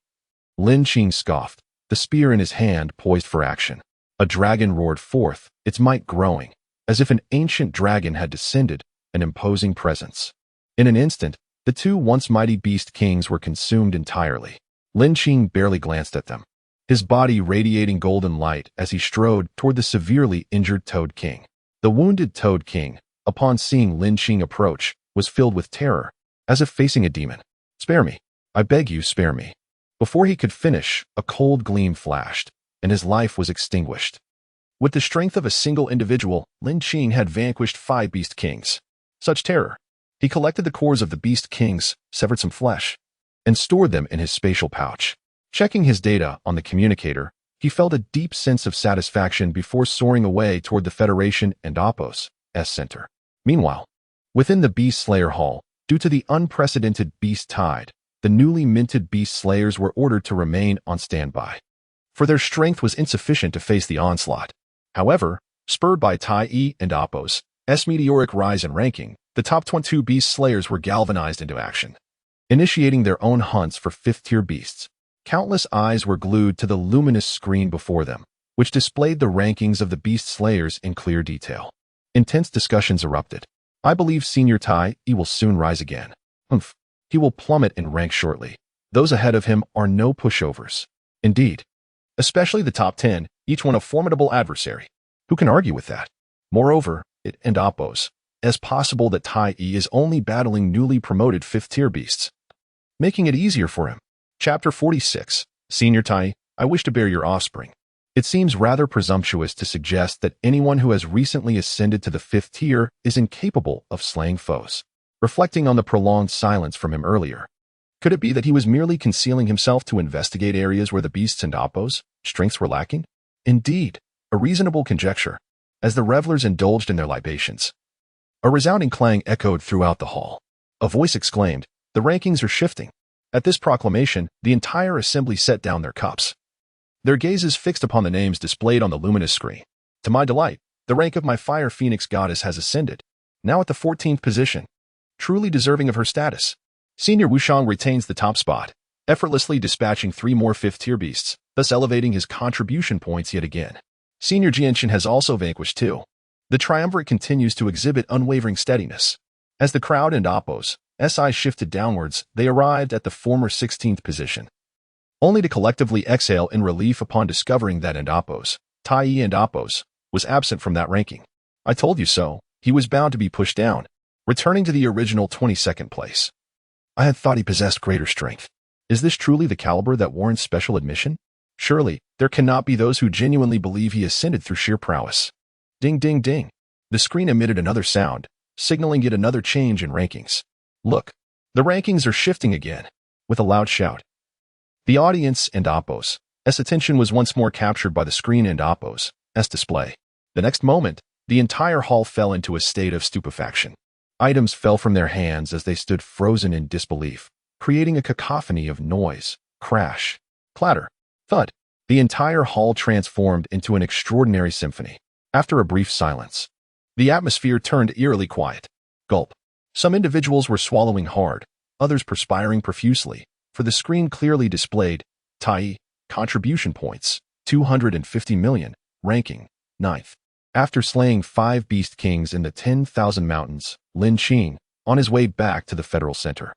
Lin Qing scoffed, the spear in his hand poised for action. A dragon roared forth, its might growing, as if an ancient dragon had descended, an imposing presence. In an instant, the 2 once mighty beast kings were consumed entirely. Lin Qing barely glanced at them, his body radiating golden light as he strode toward the severely injured Toad King. The wounded Toad King, upon seeing Lin Qing approach, was filled with terror, as if facing a demon. Spare me. I beg you, spare me. Before he could finish, a cold gleam flashed, and his life was extinguished. With the strength of a single individual, Lin Qing had vanquished 5 beast kings. Such terror. He collected the cores of the beast kings, severed some flesh, and stored them in his spatial pouch. Checking his data on the communicator, he felt a deep sense of satisfaction before soaring away toward the Federation and Apos' center. Meanwhile, Within the Beast Slayer Hall, due to the unprecedented beast tide, the newly minted Beast Slayers were ordered to remain on standby, for their strength was insufficient to face the onslaught. However, spurred by Tai Yi and Appo's meteoric rise in ranking, the top 22 Beast Slayers were galvanized into action, initiating their own hunts for 5th-tier beasts. Countless eyes were glued to the luminous screen before them, which displayed the rankings of the Beast Slayers in clear detail. Intense discussions erupted. I believe Senior Tai Yi will soon rise again. Humph. He will plummet in rank shortly. Those ahead of him are no pushovers. Indeed. Especially the top 10, each one a formidable adversary. Who can argue with that? Moreover, it and Appo's as possible that Tai Yi is only battling newly promoted 5th-tier beasts, making it easier for him. Chapter 46. Senior Tai Yi, I wish to bear your offspring. It seems rather presumptuous to suggest that anyone who has recently ascended to the 5th tier is incapable of slaying foes. Reflecting on the prolonged silence from him earlier, could it be that he was merely concealing himself to investigate areas where the beasts and Appo's strengths were lacking? Indeed, a reasonable conjecture, as the revelers indulged in their libations. A resounding clang echoed throughout the hall. A voice exclaimed, "The rankings are shifting." At this proclamation, the entire assembly set down their cups, their gazes fixed upon the names displayed on the luminous screen. To my delight, the rank of my Fire Phoenix goddess has ascended, now at the 14th position, truly deserving of her status. Senior Wushang retains the top spot, effortlessly dispatching 3 more 5th-tier beasts, thus elevating his contribution points yet again. Senior Jianshin has also vanquished 2. The triumvirate continues to exhibit unwavering steadiness. As the crowd and Appo's eyes shifted downwards, they arrived at the former 16th position, only to collectively exhale in relief upon discovering that Appo's, Tai Yi and Appo's, was absent from that ranking. I told you so, he was bound to be pushed down, returning to the original 22nd place. I had thought he possessed greater strength. Is this truly the caliber that warrants special admission? Surely, there cannot be those who genuinely believe he ascended through sheer prowess. Ding ding ding. The screen emitted another sound, signaling yet another change in rankings. Look, the rankings are shifting again. With a loud shout, the audience and Appo's attention was once more captured by the screen and Appo's display. The next moment, the entire hall fell into a state of stupefaction. Items fell from their hands as they stood frozen in disbelief, creating a cacophony of noise, crash, clatter, thud. The entire hall transformed into an extraordinary symphony. After a brief silence, the atmosphere turned eerily quiet. Gulp. Some individuals were swallowing hard, others perspiring profusely, for the screen clearly displayed Tai Yi, contribution points, 250 million, ranking 9th. After slaying 5 beast kings in the 10,000 mountains, Lin Qing, on his way back to the Federal Center,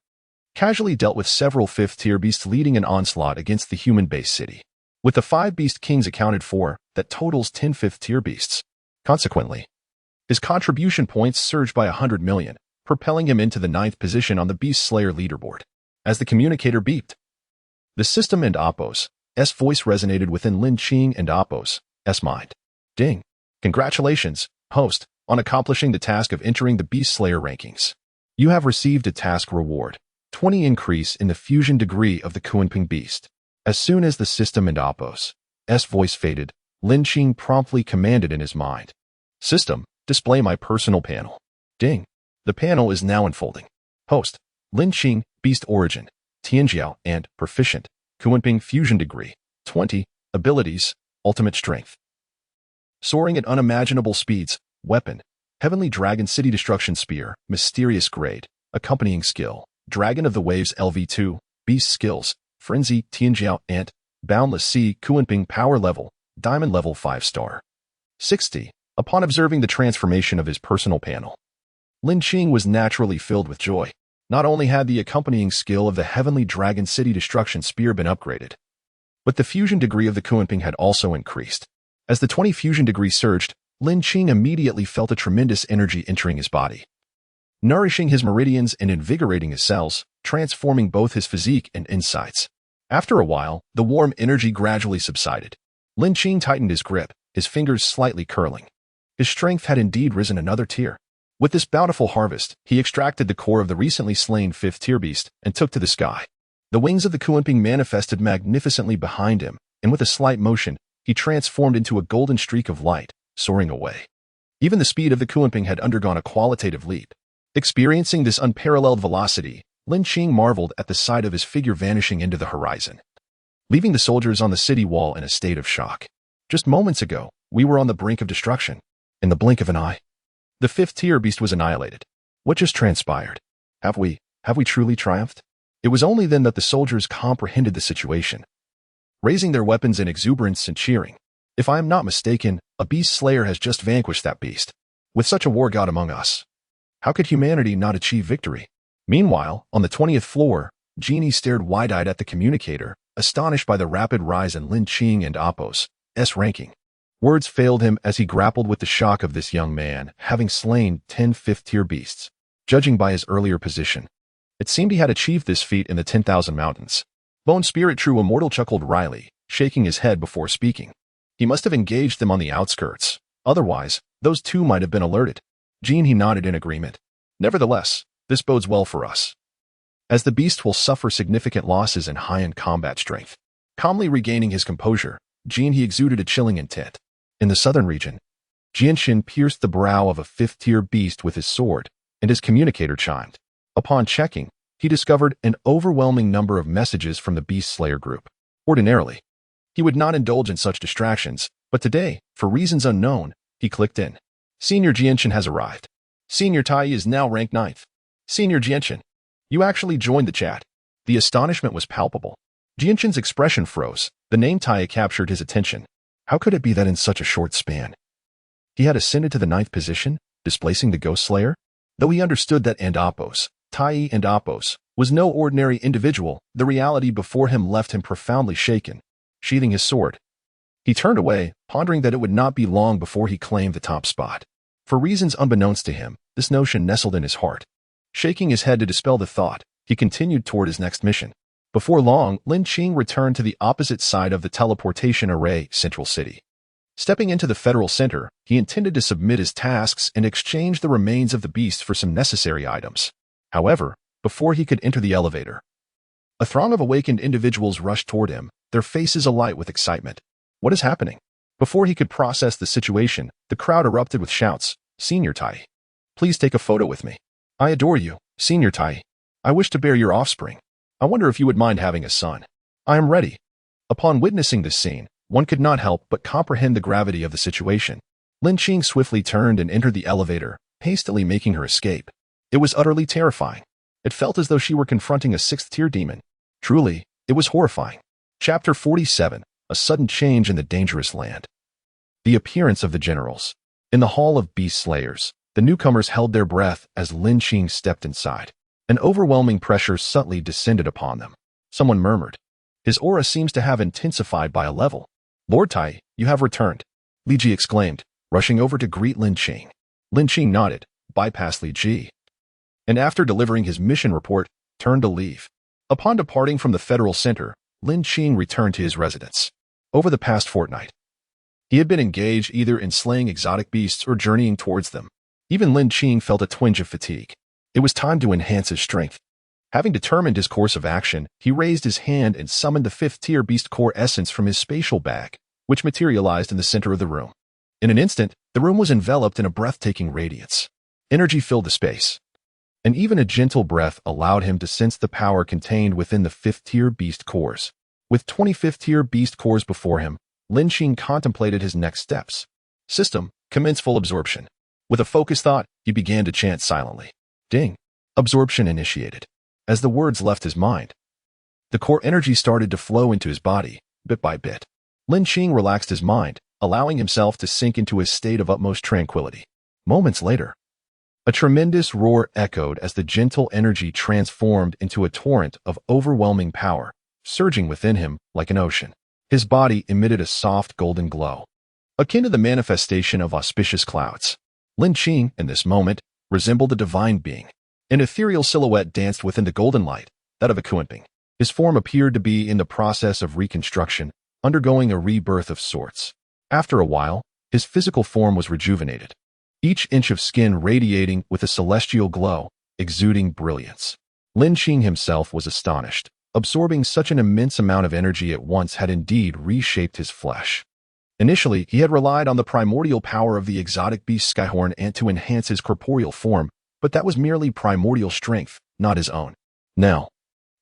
casually dealt with several 5th-tier beasts leading an onslaught against the human-based city. With the 5 beast kings accounted for, that totals 10 5th-tier beasts. Consequently, his contribution points surged by 100 million, propelling him into the 9th position on the Beast Slayer leaderboard. As the communicator beeped, the system and Appo's voice resonated within Lin Qing and Appo's mind. Ding. Congratulations, host, on accomplishing the task of entering the Beast Slayer rankings. You have received a task reward, 20 increase in the fusion degree of the Kunping beast. As soon as the system and Appo's voice faded, Lin Qing promptly commanded in his mind, "System, display my personal panel." Ding. The panel is now unfolding. Host, Lin Qing, Beast Origin, Tianjiao, and Proficient, Kunping Fusion Degree, 20, Abilities, Ultimate Strength. Soaring at unimaginable speeds, Weapon, Heavenly Dragon City Destruction Spear, Mysterious Grade, Accompanying Skill, Dragon of the Waves LV2, Beast Skills, Frenzy, Tianjiao, Ant, Boundless Sea, Kunping Power Level, Diamond Level 5-star. 60. Upon observing the transformation of his personal panel, Lin Qing was naturally filled with joy. Not only had the accompanying skill of the Heavenly Dragon City Destruction Spear been upgraded, but the fusion degree of the Kunping had also increased. As the 20 fusion degree surged, Lin Qing immediately felt a tremendous energy entering his body, nourishing his meridians and invigorating his cells, transforming both his physique and insights. After a while, the warm energy gradually subsided. Lin Qing tightened his grip, his fingers slightly curling. His strength had indeed risen another tier. With this bountiful harvest, he extracted the core of the recently slain 5th-tier beast and took to the sky. The wings of the Kunping manifested magnificently behind him, and with a slight motion, he transformed into a golden streak of light, soaring away. Even the speed of the Kunping had undergone a qualitative leap. Experiencing this unparalleled velocity, Lin Qing marveled at the sight of his figure vanishing into the horizon, leaving the soldiers on the city wall in a state of shock. Just moments ago, we were on the brink of destruction. In the blink of an eye, the fifth-tier beast was annihilated. What just transpired? Have we truly triumphed? It was only then that the soldiers comprehended the situation, raising their weapons in exuberance and cheering. If I am not mistaken, a beast slayer has just vanquished that beast. With such a war god among us, how could humanity not achieve victory? Meanwhile, on the 20th floor, Genie stared wide-eyed at the communicator, astonished by the rapid rise in Lin Qing and Appo's ranking. Words failed him as he grappled with the shock of this young man, having slain 10 fifth-tier beasts. Judging by his earlier position, it seemed he had achieved this feat in the 10,000 mountains. Bone Spirit True Immortal chuckled wryly, shaking his head before speaking. He must have engaged them on the outskirts. Otherwise, those two might have been alerted. He nodded in agreement. Nevertheless, this bodes well for us, as the beast will suffer significant losses in high-end combat strength. Calmly regaining his composure, he exuded a chilling intent. In the southern region, Jianshin pierced the brow of a fifth-tier beast with his sword, and his communicator chimed. Upon checking, he discovered an overwhelming number of messages from the Beast Slayer group. Ordinarily, he would not indulge in such distractions, but today, for reasons unknown, he clicked in. Senior Jianshin has arrived. Senior Tai is now ranked 9th. Senior Jianshin, you actually joined the chat. The astonishment was palpable. Jianshin's expression froze. The name Tai captured his attention. How could it be that in such a short span, he had ascended to the 9th position, displacing the Ghost Slayer? Though he understood that Tai and Appo's was no ordinary individual, the reality before him left him profoundly shaken. Sheathing his sword, he turned away, pondering that it would not be long before he claimed the top spot. For reasons unbeknownst to him, this notion nestled in his heart. Shaking his head to dispel the thought, he continued toward his next mission. Before long, Lin Qing returned to the opposite side of the teleportation array, Central City. Stepping into the Federal Center, he intended to submit his tasks and exchange the remains of the beast for some necessary items. However, before he could enter the elevator, a throng of awakened individuals rushed toward him, their faces alight with excitement. What is happening? Before he could process the situation, the crowd erupted with shouts. Senior Tai, please take a photo with me. I adore you, Senior Tai. I wish to bear your offspring. I wonder if you would mind having a son. I am ready. Upon witnessing this scene, one could not help but comprehend the gravity of the situation. Lin Qing swiftly turned and entered the elevator, hastily making her escape. It was utterly terrifying. It felt as though she were confronting a 6th-tier demon. Truly, it was horrifying. Chapter 47, A Sudden Change in the Dangerous Land. The appearance of the generals. In the Hall of Beast Slayers, the newcomers held their breath as Lin Qing stepped inside. An overwhelming pressure subtly descended upon them. Someone murmured. His aura seems to have intensified by a level. Lord Tai, you have returned, Li Ji exclaimed, rushing over to greet Lin Qing. Lin Qing nodded, bypassed Li Ji, and after delivering his mission report, turned to leave. Upon departing from the Federal Center, Lin Qing returned to his residence. Over the past fortnight, he had been engaged either in slaying exotic beasts or journeying towards them. Even Lin Qing felt a twinge of fatigue. It was time to enhance his strength. Having determined his course of action, he raised his hand and summoned the 5th-tier beast core essence from his spatial bag, which materialized in the center of the room. In an instant, the room was enveloped in a breathtaking radiance. Energy filled the space, and even a gentle breath allowed him to sense the power contained within the 5th-tier beast cores. With 25th-tier beast cores before him, Lin Qing contemplated his next steps. System, commence full absorption. With a focused thought, he began to chant silently. Ding. Absorption initiated. As the words left his mind, the core energy started to flow into his body, bit by bit. Lin Qing relaxed his mind, allowing himself to sink into a state of utmost tranquility. Moments later, a tremendous roar echoed as the gentle energy transformed into a torrent of overwhelming power, surging within him like an ocean. His body emitted a soft golden glow, akin to the manifestation of auspicious clouds. Lin Qing, in this moment, resembled a divine being. An ethereal silhouette danced within the golden light, that of a Kuanping. His form appeared to be in the process of reconstruction, undergoing a rebirth of sorts. After a while, his physical form was rejuvenated, each inch of skin radiating with a celestial glow, exuding brilliance. Lin Qing himself was astonished. Absorbing such an immense amount of energy at once had indeed reshaped his flesh. Initially, he had relied on the primordial power of the exotic beast Skyhorn Ant to enhance his corporeal form, but that was merely primordial strength, not his own. Now,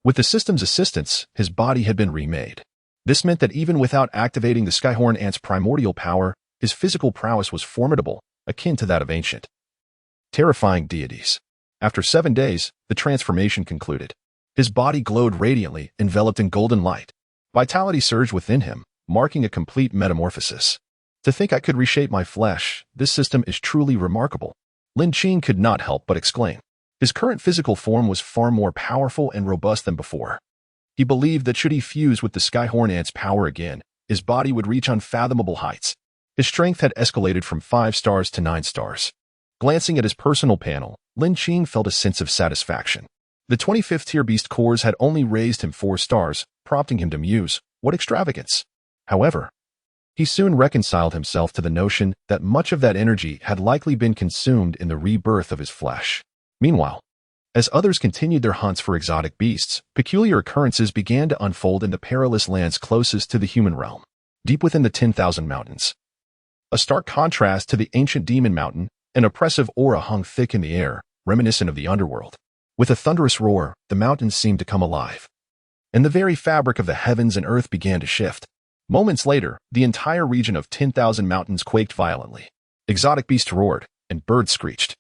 with the system's assistance, his body had been remade. This meant that even without activating the Skyhorn Ant's primordial power, his physical prowess was formidable, akin to that of ancient, terrifying deities. After 7 days, the transformation concluded. His body glowed radiantly, enveloped in golden light. Vitality surged within him, marking a complete metamorphosis. To think I could reshape my flesh, this system is truly remarkable. Lin Qing could not help but exclaim. His current physical form was far more powerful and robust than before. He believed that should he fuse with the Skyhorn Ant's power again, his body would reach unfathomable heights. His strength had escalated from 5 stars to 9 stars. Glancing at his personal panel, Lin Qing felt a sense of satisfaction. The 25th tier beast cores had only raised him 4 stars, prompting him to muse, what extravagance. However, he soon reconciled himself to the notion that much of that energy had likely been consumed in the rebirth of his flesh. Meanwhile, as others continued their hunts for exotic beasts, peculiar occurrences began to unfold in the perilous lands closest to the human realm, deep within the 10,000 mountains. A stark contrast to the ancient demon mountain, an oppressive aura hung thick in the air, reminiscent of the underworld. With a thunderous roar, the mountains seemed to come alive, and the very fabric of the heavens and earth began to shift. Moments later, the entire region of 10,000 mountains quaked violently. Exotic beasts roared, and birds screeched.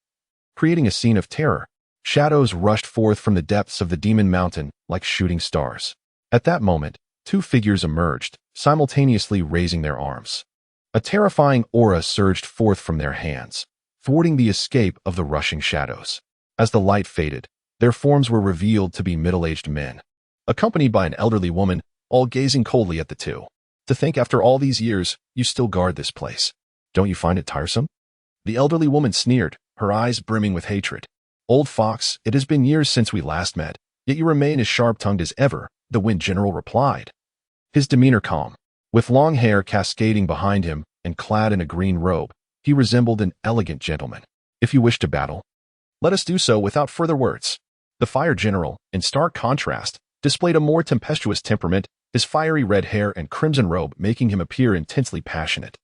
Creating a scene of terror, shadows rushed forth from the depths of the demon mountain like shooting stars. At that moment, 2 figures emerged, simultaneously raising their arms. A terrifying aura surged forth from their hands, thwarting the escape of the rushing shadows. As the light faded, their forms were revealed to be middle-aged men, accompanied by an elderly woman, all gazing coldly at the two. To think after all these years, you still guard this place. Don't you find it tiresome? The elderly woman sneered, her eyes brimming with hatred. Old fox, it has been years since we last met, yet you remain as sharp-tongued as ever, the Wind General replied. His demeanor calm. With long hair cascading behind him and clad in a green robe, he resembled an elegant gentleman. If you wish to battle, let us do so without further words. The Fire General, in stark contrast, displayed a more tempestuous temperament, his fiery red hair and crimson robe making him appear intensely passionate.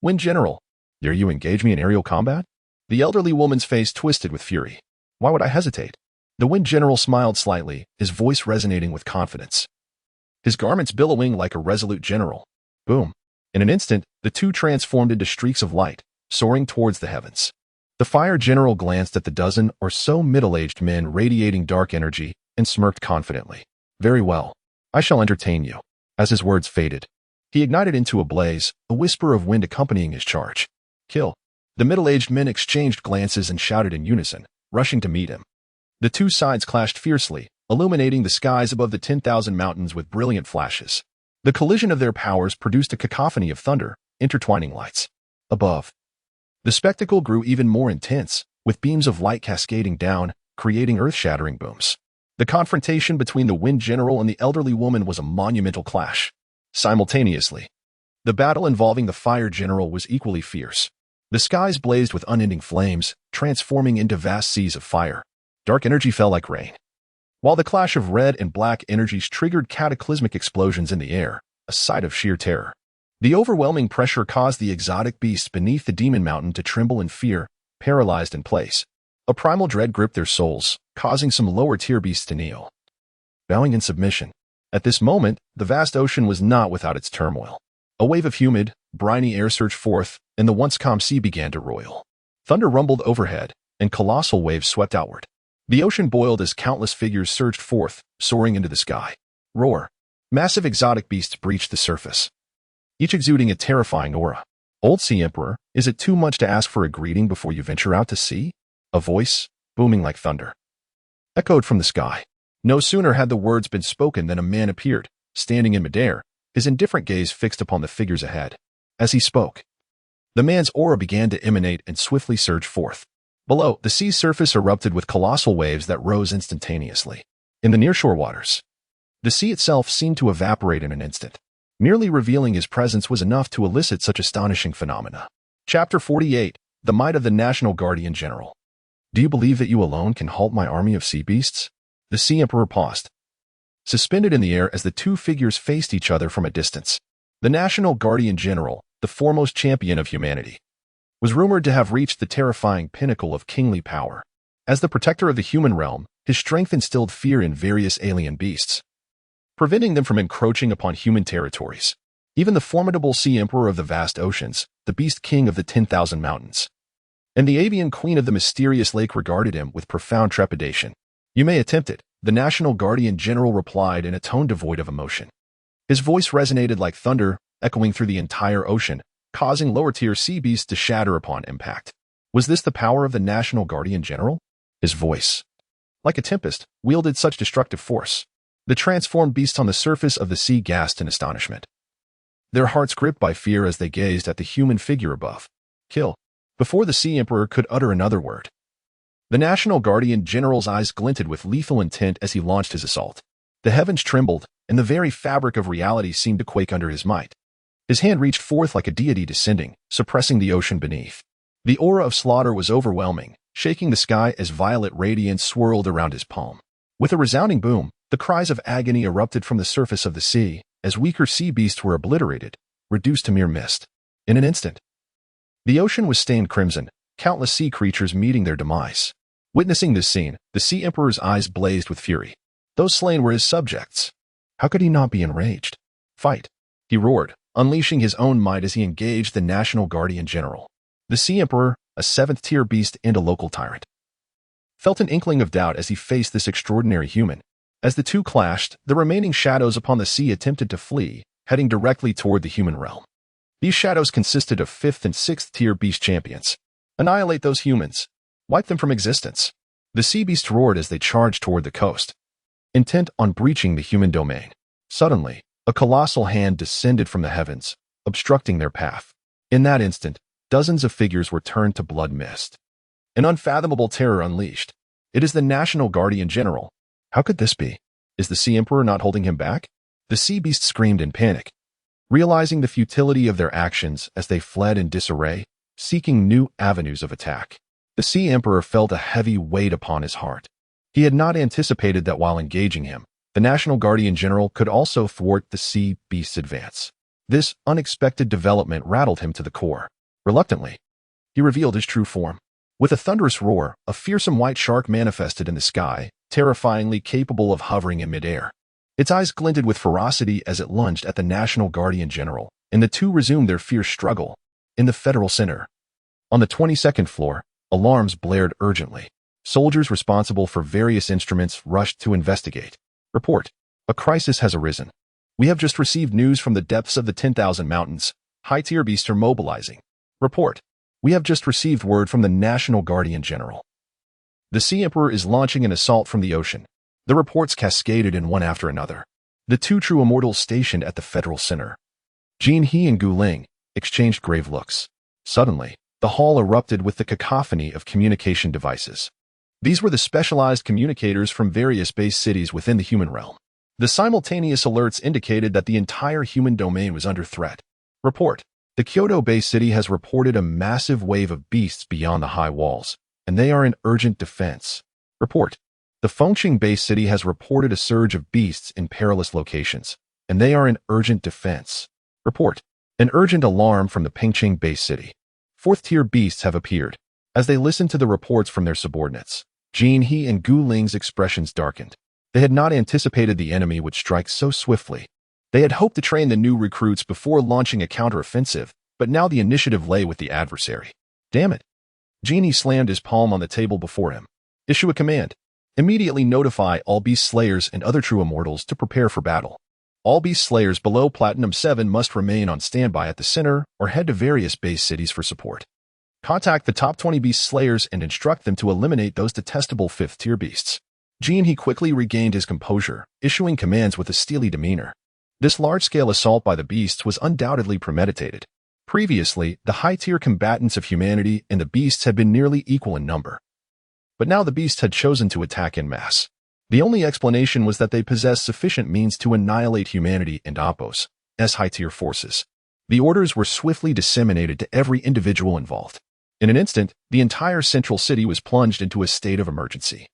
Wind General, dare you engage me in aerial combat? The elderly woman's face twisted with fury. Why would I hesitate? The Wind General smiled slightly, his voice resonating with confidence. His garments billowing like a resolute general. Boom. In an instant, the two transformed into streaks of light, soaring towards the heavens. The Fire General glanced at the dozen or so middle-aged men radiating dark energy and smirked confidently. Very well. I shall entertain you. As his words faded, he ignited into a blaze, a whisper of wind accompanying his charge. Kill. The middle-aged men exchanged glances and shouted in unison, rushing to meet him. The two sides clashed fiercely, illuminating the skies above the 10,000 mountains with brilliant flashes. The collision of their powers produced a cacophony of thunder, intertwining lights. Above, the spectacle grew even more intense, with beams of light cascading down, creating earth-shattering booms. The confrontation between the Wind General and the elderly woman was a monumental clash. Simultaneously, the battle involving the Fire General was equally fierce. The skies blazed with unending flames, transforming into vast seas of fire. Dark energy fell like rain, while the clash of red and black energies triggered cataclysmic explosions in the air, a sight of sheer terror. The overwhelming pressure caused the exotic beasts beneath the demon mountain to tremble in fear, paralyzed in place. A primal dread gripped their souls, causing some lower-tier beasts to kneel, bowing in submission. At this moment, the vast ocean was not without its turmoil. A wave of humid, briny air surged forth, and the once calm sea began to roil. Thunder rumbled overhead, and colossal waves swept outward. The ocean boiled as countless figures surged forth, soaring into the sky. Roar. Massive exotic beasts breached the surface, each exuding a terrifying aura. Old Sea Emperor, is it too much to ask for a greeting before you venture out to sea? A voice, booming like thunder, echoed from the sky. No sooner had the words been spoken than a man appeared, standing in midair, his indifferent gaze fixed upon the figures ahead. As he spoke, the man's aura began to emanate and swiftly surge forth. Below, the sea's surface erupted with colossal waves that rose instantaneously. In the nearshore waters, the sea itself seemed to evaporate in an instant. Merely revealing his presence was enough to elicit such astonishing phenomena. Chapter 48. The Might of the National Guardian General. Do you believe that you alone can halt my army of sea beasts? The Sea Emperor paused, suspended in the air as the two figures faced each other from a distance. The National Guardian General, the foremost champion of humanity, was rumored to have reached the terrifying pinnacle of kingly power. As the protector of the human realm, his strength instilled fear in various alien beasts, preventing them from encroaching upon human territories. Even the formidable sea emperor of the vast oceans, the beast king of the 10,000 mountains, and the avian queen of the mysterious lake regarded him with profound trepidation. "You may attempt it," the national guardian general replied in a tone devoid of emotion. His voice resonated like thunder, echoing through the entire ocean, causing lower-tier sea beasts to shatter upon impact. Was this the power of the national guardian general? His voice, like a tempest, wielded such destructive force. The transformed beasts on the surface of the sea gasped in astonishment, their hearts gripped by fear as they gazed at the human figure above. "Kill!" Before the Sea Emperor could utter another word, the National Guardian General's eyes glinted with lethal intent as he launched his assault. The heavens trembled, and the very fabric of reality seemed to quake under his might. His hand reached forth like a deity descending, suppressing the ocean beneath. The aura of slaughter was overwhelming, shaking the sky as violet radiance swirled around his palm. With a resounding boom, the cries of agony erupted from the surface of the sea, as weaker sea beasts were obliterated, reduced to mere mist. In an instant, the ocean was stained crimson, countless sea creatures meeting their demise. Witnessing this scene, the Sea Emperor's eyes blazed with fury. Those slain were his subjects. How could he not be enraged? "Fight!" he roared, unleashing his own might as he engaged the National Guardian General. The Sea Emperor, a seventh-tier beast and a local tyrant, felt an inkling of doubt as he faced this extraordinary human. As the two clashed, the remaining shadows upon the sea attempted to flee, heading directly toward the human realm. These shadows consisted of 5th and 6th-tier beast champions. Annihilate those humans. Wipe them from existence. The sea beasts roared as they charged toward the coast, intent on breaching the human domain. Suddenly, a colossal hand descended from the heavens, obstructing their path. In that instant, dozens of figures were turned to blood mist. An unfathomable terror unleashed. It is the National Guardian General. How could this be? Is the Sea Emperor not holding him back? The sea beasts screamed in panic, realizing the futility of their actions as they fled in disarray, seeking new avenues of attack. The Sea Emperor felt a heavy weight upon his heart. He had not anticipated that while engaging him, the National Guardian General could also thwart the sea beast's advance. This unexpected development rattled him to the core. Reluctantly, he revealed his true form. With a thunderous roar, a fearsome white shark manifested in the sky, terrifyingly capable of hovering in midair. Its eyes glinted with ferocity as it lunged at the National Guardian General, and the two resumed their fierce struggle. In the Federal Center, on the 22nd floor, alarms blared urgently. Soldiers responsible for various instruments rushed to investigate. Report: a crisis has arisen. We have just received news from the depths of the 10,000 mountains. High-tier beasts are mobilizing. Report: we have just received word from the National Guardian General. The Sea Emperor is launching an assault from the ocean. The reports cascaded in one after another. The two true immortals stationed at the Federal Center, Jin He and Gu Ling, exchanged grave looks. Suddenly, the hall erupted with the cacophony of communication devices. These were the specialized communicators from various base cities within the human realm. The simultaneous alerts indicated that the entire human domain was under threat. Report: the Kyoto base city has reported a massive wave of beasts beyond the high walls, and they are in urgent defense. Report: the Fengqing base city has reported a surge of beasts in perilous locations, and they are in urgent defense. Report: an urgent alarm from the Pengqing base city. 4th-tier beasts have appeared. As they listened to the reports from their subordinates, Jin He and Gu Ling's expressions darkened. They had not anticipated the enemy would strike so swiftly. They had hoped to train the new recruits before launching a counteroffensive, but now the initiative lay with the adversary. Damn it! Jin He slammed his palm on the table before him. Issue a command. Immediately notify all beast slayers and other true immortals to prepare for battle. All beast slayers below Platinum 7 must remain on standby at the center or head to various base cities for support. Contact the top 20 beast slayers and instruct them to eliminate those detestable 5th-tier beasts. Jin He quickly regained his composure, issuing commands with a steely demeanor. This large-scale assault by the beasts was undoubtedly premeditated. Previously, the high-tier combatants of humanity and the beasts had been nearly equal in number. But now the beasts had chosen to attack en masse. The only explanation was that they possessed sufficient means to annihilate humanity and Oppos, as high-tier forces. The orders were swiftly disseminated to every individual involved. In an instant, the entire central city was plunged into a state of emergency.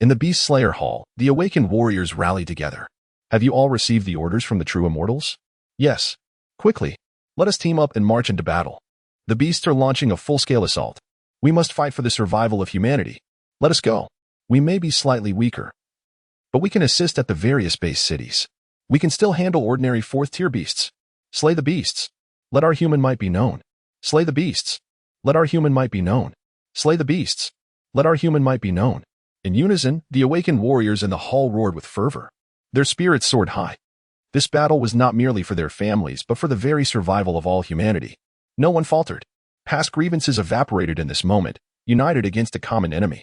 In the Beast Slayer Hall, the Awakened warriors rallied together. Have you all received the orders from the true immortals? Yes. Quickly, let us team up and march into battle. The beasts are launching a full-scale assault. We must fight for the survival of humanity. Let us go. We may be slightly weaker, but we can assist at the various base cities. We can still handle ordinary fourth-tier beasts. Slay the beasts. Let our human might be known. Slay the beasts. Let our human might be known. Slay the beasts. Let our human might be known. In unison, the awakened warriors in the hall roared with fervor. Their spirits soared high. This battle was not merely for their families, but for the very survival of all humanity. No one faltered. Past grievances evaporated in this moment, united against a common enemy.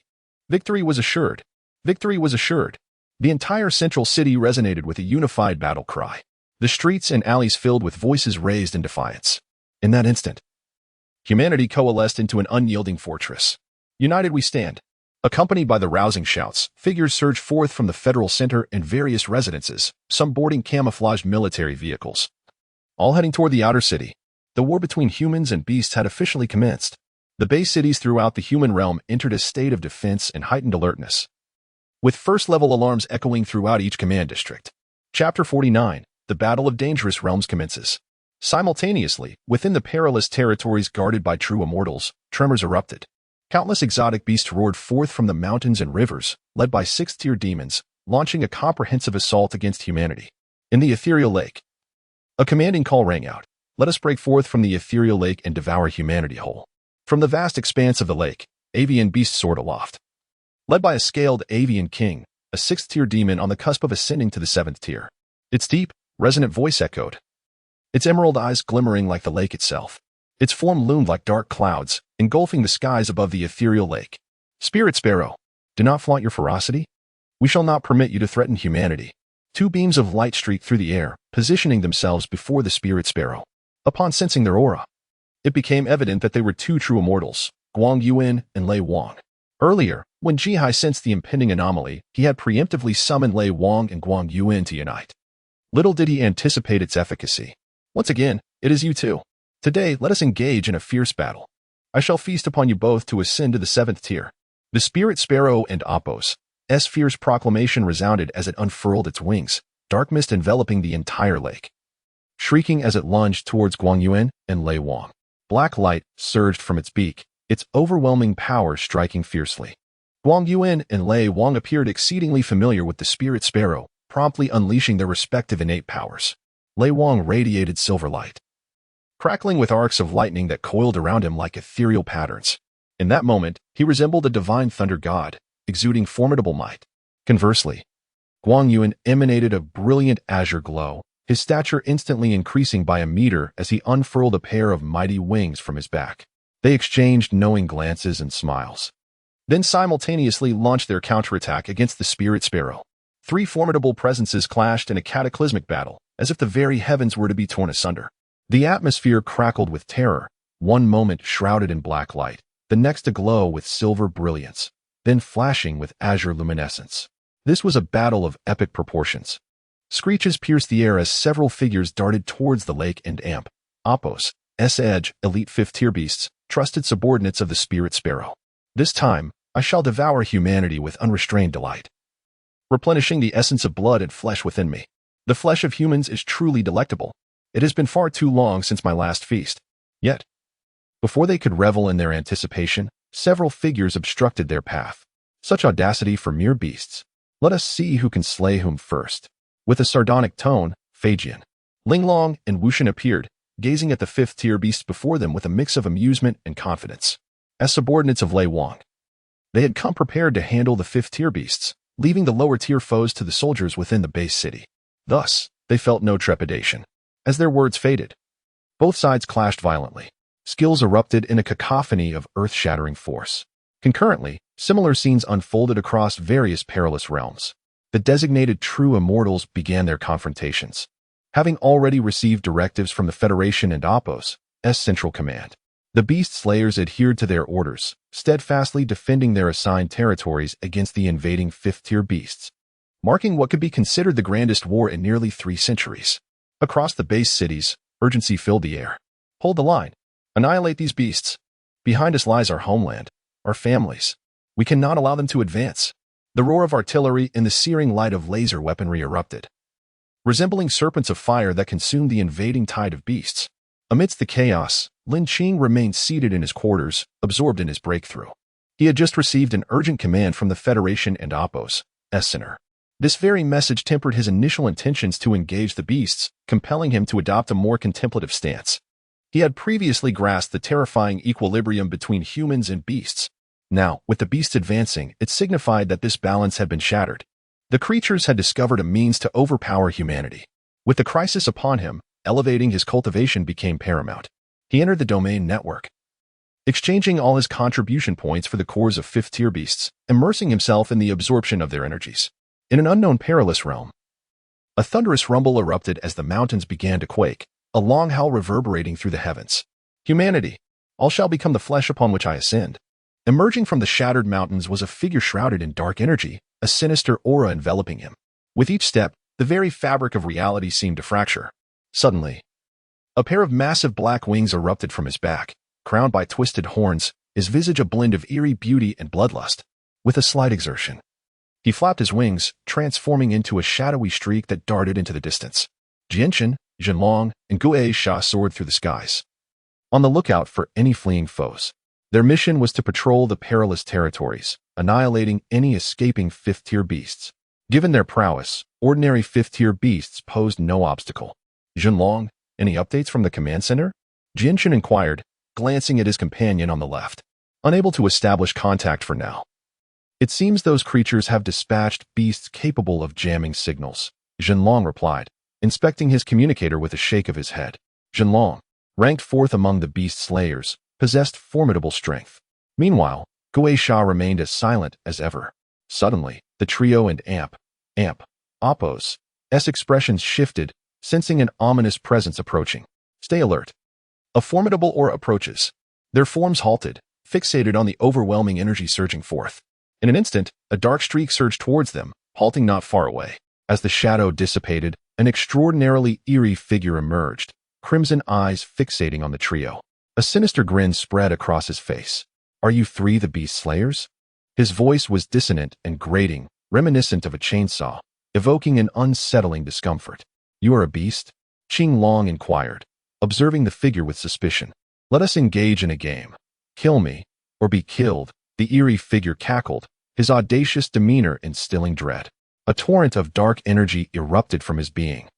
Victory was assured. Victory was assured. The entire central city resonated with a unified battle cry. The streets and alleys filled with voices raised in defiance. In that instant, humanity coalesced into an unyielding fortress. United we stand. Accompanied by the rousing shouts, figures surged forth from the federal center and various residences, some boarding camouflaged military vehicles. All heading toward the outer city. The war between humans and beasts had officially commenced. The base cities throughout the human realm entered a state of defense and heightened alertness, with first-level alarms echoing throughout each command district. Chapter 49, The Battle of Dangerous Realms commences. Simultaneously, within the perilous territories guarded by true immortals, tremors erupted. Countless exotic beasts roared forth from the mountains and rivers, led by sixth-tier demons, launching a comprehensive assault against humanity. In the ethereal lake, a commanding call rang out. Let us break forth from the ethereal lake and devour humanity whole. From the vast expanse of the lake, avian beasts soared aloft. Led by a scaled avian king, a sixth-tier demon on the cusp of ascending to the seventh tier. Its deep, resonant voice echoed, its emerald eyes glimmering like the lake itself. Its form loomed like dark clouds, engulfing the skies above the ethereal lake. Spirit Sparrow, do not flaunt your ferocity. We shall not permit you to threaten humanity. Two beams of light streaked through the air, positioning themselves before the Spirit Sparrow. Upon sensing their aura, it became evident that they were two true immortals, Guang Yuan and Lei Wang. Earlier, when Jihai sensed the impending anomaly, he had preemptively summoned Lei Wang and Guang Yuan to unite. Little did he anticipate its efficacy. Once again, it is you two. Today, let us engage in a fierce battle. I shall feast upon you both to ascend to the seventh tier. The Spirit Sparrow and Apos' fierce proclamation resounded as it unfurled its wings, dark mist enveloping the entire lake. Shrieking as it lunged towards Guang Yuan and Lei Wang. Black light surged from its beak, its overwhelming power striking fiercely. Guang Yuan and Lei Wang appeared exceedingly familiar with the Spirit Sparrow, promptly unleashing their respective innate powers. Lei Wang radiated silver light, crackling with arcs of lightning that coiled around him like ethereal patterns. In that moment, he resembled a divine thunder god, exuding formidable might. Conversely, Guang Yuan emanated a brilliant azure glow, his stature instantly increasing by a meter as he unfurled a pair of mighty wings from his back. They exchanged knowing glances and smiles, then simultaneously launched their counterattack against the Spirit Sparrow. Three formidable presences clashed in a cataclysmic battle, as if the very heavens were to be torn asunder. The atmosphere crackled with terror, one moment shrouded in black light, the next aglow with silver brilliance, then flashing with azure luminescence. This was a battle of epic proportions. Screeches pierced the air as several figures darted towards the lake and Amp, Apos' edge, elite fifth-tier beasts, trusted subordinates of the Spirit Sparrow. This time, I shall devour humanity with unrestrained delight, replenishing the essence of blood and flesh within me. The flesh of humans is truly delectable. It has been far too long since my last feast. Yet, before they could revel in their anticipation, several figures obstructed their path. Such audacity for mere beasts. Let us see who can slay whom first. With a sardonic tone, Feijian, Linglong, and Wushan appeared, gazing at the fifth-tier beasts before them with a mix of amusement and confidence. As subordinates of Lei Wang, they had come prepared to handle the fifth-tier beasts, leaving the lower-tier foes to the soldiers within the base city. Thus, they felt no trepidation. As their words faded, both sides clashed violently. Skills erupted in a cacophony of earth-shattering force. Concurrently, similar scenes unfolded across various perilous realms. The designated true immortals began their confrontations, having already received directives from the Federation and Apos' central command. The Beast Slayers adhered to their orders, steadfastly defending their assigned territories against the invading fifth-tier beasts, marking what could be considered the grandest war in nearly 3 centuries. Across the base cities, urgency filled the air. Hold the line. Annihilate these beasts. Behind us lies our homeland, our families. We cannot allow them to advance. The roar of artillery and the searing light of laser weaponry erupted, resembling serpents of fire that consumed the invading tide of beasts. Amidst the chaos, Lin Qing remained seated in his quarters, absorbed in his breakthrough. He had just received an urgent command from the Federation and Appos, center. This very message tempered his initial intentions to engage the beasts, compelling him to adopt a more contemplative stance. He had previously grasped the terrifying equilibrium between humans and beasts. Now, with the beasts advancing, it signified that this balance had been shattered. The creatures had discovered a means to overpower humanity. With the crisis upon him, elevating his cultivation became paramount. He entered the domain network, exchanging all his contribution points for the cores of fifth-tier beasts, immersing himself in the absorption of their energies. In an unknown perilous realm, a thunderous rumble erupted as the mountains began to quake, a long howl reverberating through the heavens. Humanity, all shall become the flesh upon which I ascend. Emerging from the shattered mountains was a figure shrouded in dark energy, a sinister aura enveloping him. With each step, the very fabric of reality seemed to fracture. Suddenly, a pair of massive black wings erupted from his back, crowned by twisted horns, his visage a blend of eerie beauty and bloodlust. With a slight exertion, he flapped his wings, transforming into a shadowy streak that darted into the distance. Jianchen, Zhenlong, and Gue Sha soared through the skies, on the lookout for any fleeing foes. Their mission was to patrol the perilous territories, annihilating any escaping fifth-tier beasts. Given their prowess, ordinary fifth-tier beasts posed no obstacle. Zhenlong, any updates from the command center? Jianchen inquired, glancing at his companion on the left. Unable to establish contact for now. It seems those creatures have dispatched beasts capable of jamming signals, Zhenlong replied, inspecting his communicator with a shake of his head. Zhenlong, ranked fourth among the beast slayers, possessed formidable strength. Meanwhile, Gue Sha remained as silent as ever. Suddenly, the trio and Appos' expressions shifted, sensing an ominous presence approaching. Stay alert. A formidable aura approaches. Their forms halted, fixated on the overwhelming energy surging forth. In an instant, a dark streak surged towards them, halting not far away. As the shadow dissipated, an extraordinarily eerie figure emerged, crimson eyes fixating on the trio. A sinister grin spread across his face. Are you three the beast slayers? His voice was dissonant and grating, reminiscent of a chainsaw, evoking an unsettling discomfort. You are a beast? Qing Long inquired, observing the figure with suspicion. Let us engage in a game. Kill me, or be killed, the eerie figure cackled, his audacious demeanor instilling dread. A torrent of dark energy erupted from his being,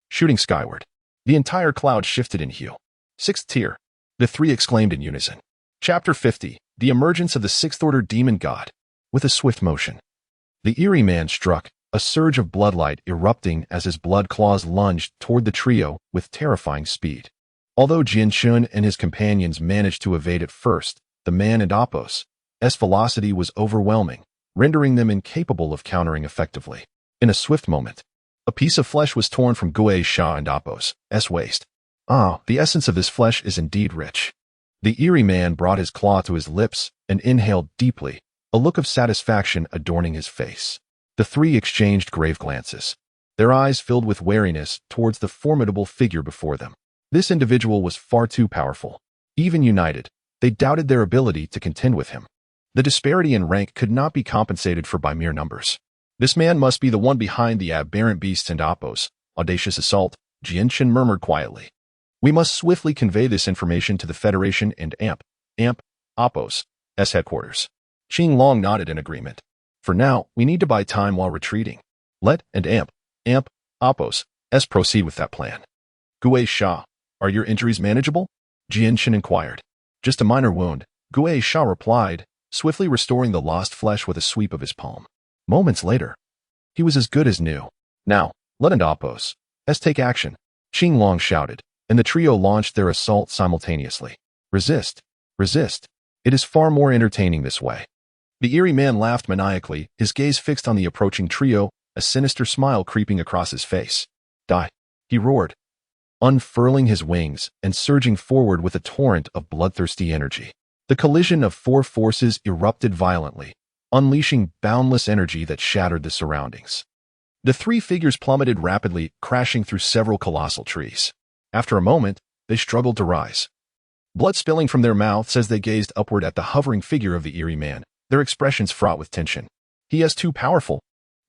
shooting skyward. The entire cloud shifted in hue. Sixth tier, the three exclaimed in unison. Chapter 50, The Emergence of the Sixth-Order Demon God. With a swift motion, the eerie man struck, a surge of bloodlight erupting as his blood claws lunged toward the trio with terrifying speed. Although Jianchen and his companions managed to evade at first, the man and Appos' velocity was overwhelming, rendering them incapable of countering effectively. In a swift moment, a piece of flesh was torn from Gue Sha and Appos' waist. Ah, the essence of this flesh is indeed rich. The eerie man brought his claw to his lips and inhaled deeply, a look of satisfaction adorning his face. The three exchanged grave glances, their eyes filled with wariness towards the formidable figure before them. This individual was far too powerful. Even united, they doubted their ability to contend with him. The disparity in rank could not be compensated for by mere numbers. This man must be the one behind the aberrant beasts and Appos' audacious assault, Jianchen murmured quietly. We must swiftly convey this information to the Federation and Appos' headquarters. Qing Long nodded in agreement. For now, we need to buy time while retreating. Let Appos' proceed with that plan. Gue Sha, are your injuries manageable? Jianchen inquired. Just a minor wound, Gue Sha replied, swiftly restoring the lost flesh with a sweep of his palm. Moments later, he was as good as new. Now, let Appos' take action, Qing Long shouted, and the trio launched their assault simultaneously. Resist, resist. It is far more entertaining this way. The eerie man laughed maniacally, his gaze fixed on the approaching trio, a sinister smile creeping across his face. Die, he roared, unfurling his wings and surging forward with a torrent of bloodthirsty energy. The collision of four forces erupted violently, unleashing boundless energy that shattered the surroundings. The three figures plummeted rapidly, crashing through several colossal trees. After a moment, they struggled to rise, blood spilling from their mouths as they gazed upward at the hovering figure of the eerie man, their expressions fraught with tension. He is too powerful.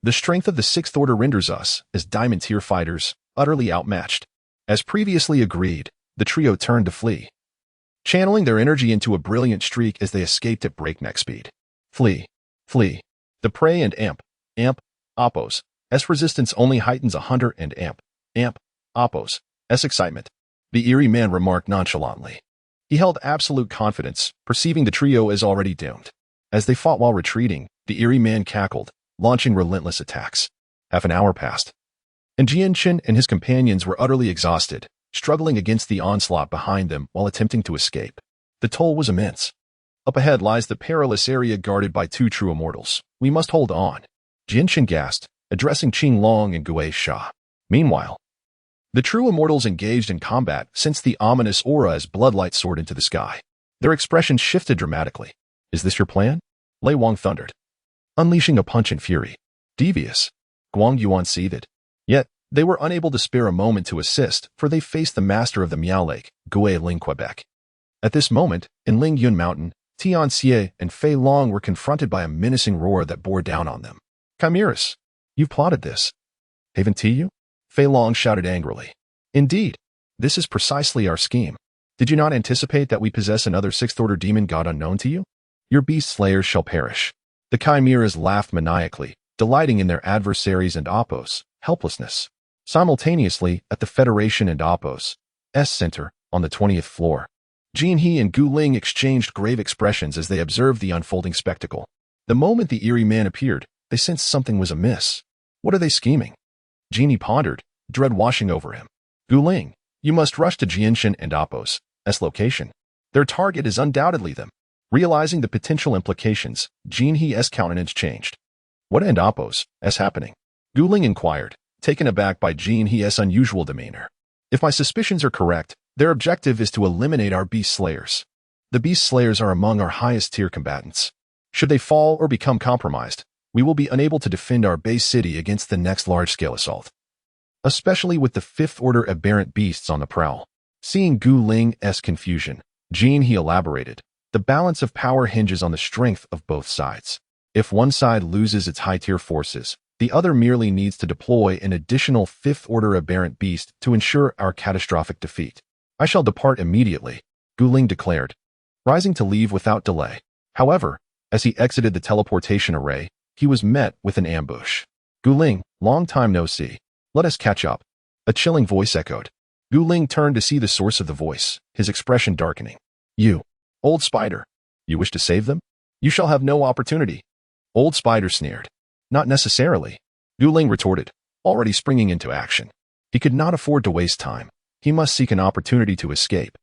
The strength of the Sixth Order renders us, as Diamond Tier fighters, utterly outmatched. As previously agreed, the trio turned to flee, channeling their energy into a brilliant streak as they escaped at breakneck speed. Flee. Flee. The prey and amp, oppos. S resistance only heightens a hunter and amp, oppos. S excitement. The eerie man remarked nonchalantly. He held absolute confidence, perceiving the trio as already doomed. As they fought while retreating, the eerie man cackled, launching relentless attacks. Half an hour passed, and Jianchen and his companions were utterly exhausted, struggling against the onslaught behind them while attempting to escape. The toll was immense. Up ahead lies the perilous area guarded by two true immortals. We must hold on. Jianchen gasped, addressing Qing Long and Gui Sha. Meanwhile, the true immortals engaged in combat sensed the ominous aura as bloodlight soared into the sky. Their expressions shifted dramatically. Is this your plan? Lei Wang thundered, unleashing a punch in fury. Devious. Guang Yuan seethed. Yet, they were unable to spare a moment to assist, for they faced the master of the Miao Lake, Gui Ling Quebec. At this moment, in Ling Yun Mountain, Tian Xie and Fei Long were confronted by a menacing roar that bore down on them. Chimeras! You've plotted this. Haven't you? Fei Long shouted angrily. Indeed. This is precisely our scheme. Did you not anticipate that we possess another sixth-order demon god unknown to you? Your beast slayers shall perish. The chimeras laughed maniacally, delighting in their adversaries and oppos' helplessness. Simultaneously, at the Federation and oppos' center, on the 20th floor, Jin He and Gu Ling exchanged grave expressions as they observed the unfolding spectacle. The moment the eerie man appeared, they sensed something was amiss. What are they scheming? Jin He pondered, dread washing over him. Gu Ling, you must rush to Jianshan and oppos' location. Their target is undoubtedly them. Realizing the potential implications, Jin He's countenance changed. What and oppos' happening? Gu Ling inquired, taken aback by Jin He's unusual demeanor. If my suspicions are correct, their objective is to eliminate our beast slayers. The beast slayers are among our highest tier combatants. Should they fall or become compromised, we will be unable to defend our base city against the next large-scale assault. Especially with the fifth-order aberrant beasts on the prowl. Seeing Gu Ling's confusion, Jin He elaborated. The balance of power hinges on the strength of both sides. If one side loses its high-tier forces, the other merely needs to deploy an additional fifth-order aberrant beast to ensure our catastrophic defeat. I shall depart immediately, Gu Ling declared, rising to leave without delay. However, as he exited the teleportation array, he was met with an ambush. Gu Ling, long time no see. Let us catch up. A chilling voice echoed. Gu Ling turned to see the source of the voice, his expression darkening. You, old spider. You wish to save them? You shall have no opportunity. Old spider sneered. Not necessarily, Gu Ling retorted, already springing into action. He could not afford to waste time. He must seek an opportunity to escape,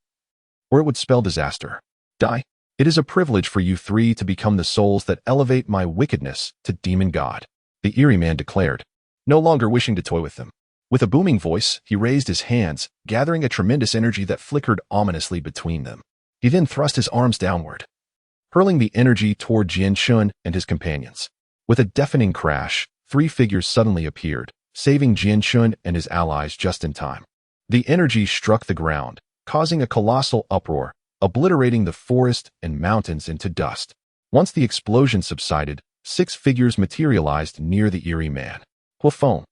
or it would spell disaster. Die. It is a privilege for you three to become the souls that elevate my wickedness to demon god, the eerie man declared, no longer wishing to toy with them. With a booming voice, he raised his hands, gathering a tremendous energy that flickered ominously between them. He then thrust his arms downward, hurling the energy toward Jianshun and his companions. With a deafening crash, three figures suddenly appeared, saving Jianshun and his allies just in time. The energy struck the ground, causing a colossal uproar, obliterating the forest and mountains into dust. Once the explosion subsided, six figures materialized near the eerie man. Huafeng,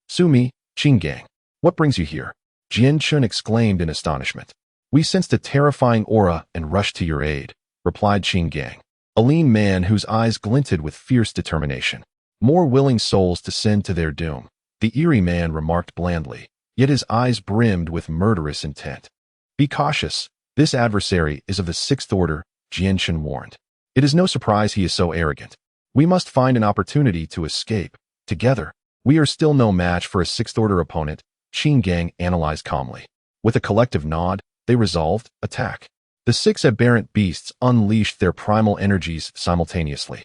Sumi, Qinggang, what brings you here? Jianshun exclaimed in astonishment. We sensed a terrifying aura and rushed to your aid, replied Qinggang, a lean man whose eyes glinted with fierce determination. More willing souls to send to their doom, the eerie man remarked blandly, yet his eyes brimmed with murderous intent. Be cautious. This adversary is of the sixth order, Jianshun warned. It is no surprise he is so arrogant. We must find an opportunity to escape. Together, we are still no match for a sixth-order opponent, Qinggang analyzed calmly. With a collective nod, they resolved, attack. The six aberrant beasts unleashed their primal energies simultaneously,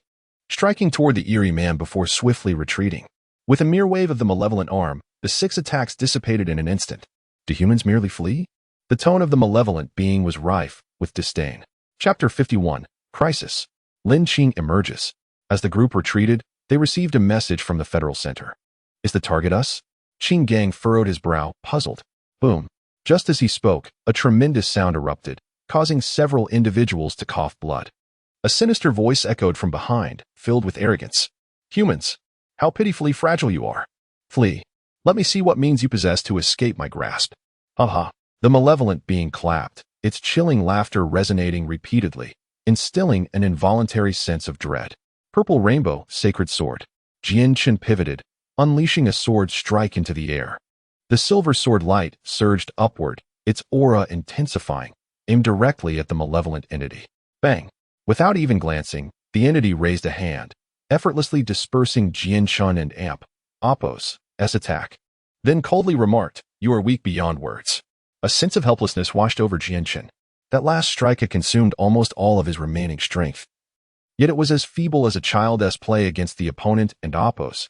striking toward the eerie man before swiftly retreating. With a mere wave of the malevolent arm, the six attacks dissipated in an instant. Do humans merely flee? The tone of the malevolent being was rife with disdain. Chapter 51, Crisis. Lin Qing emerges. As the group retreated, they received a message from the Federal Center. Is the target us? Qinggang furrowed his brow, puzzled. Boom. Just as he spoke, a tremendous sound erupted, causing several individuals to cough blood. A sinister voice echoed from behind, filled with arrogance. Humans, how pitifully fragile you are. Flee. Let me see what means you possess to escape my grasp. Ha. The malevolent being clapped, its chilling laughter resonating repeatedly, instilling an involuntary sense of dread. Purple rainbow, sacred sword. Jian-Chen pivoted, unleashing a sword strike into the air. The silver sword light surged upward, its aura intensifying, aimed directly at the malevolent entity. Bang! Without even glancing, the entity raised a hand, effortlessly dispersing Jian-Chen and Apos' attack. Then coldly remarked, "You are weak beyond words." A sense of helplessness washed over Jian-Chen. That last strike had consumed almost all of his remaining strength. Yet it was as feeble as a child's play against the opponent and Apos'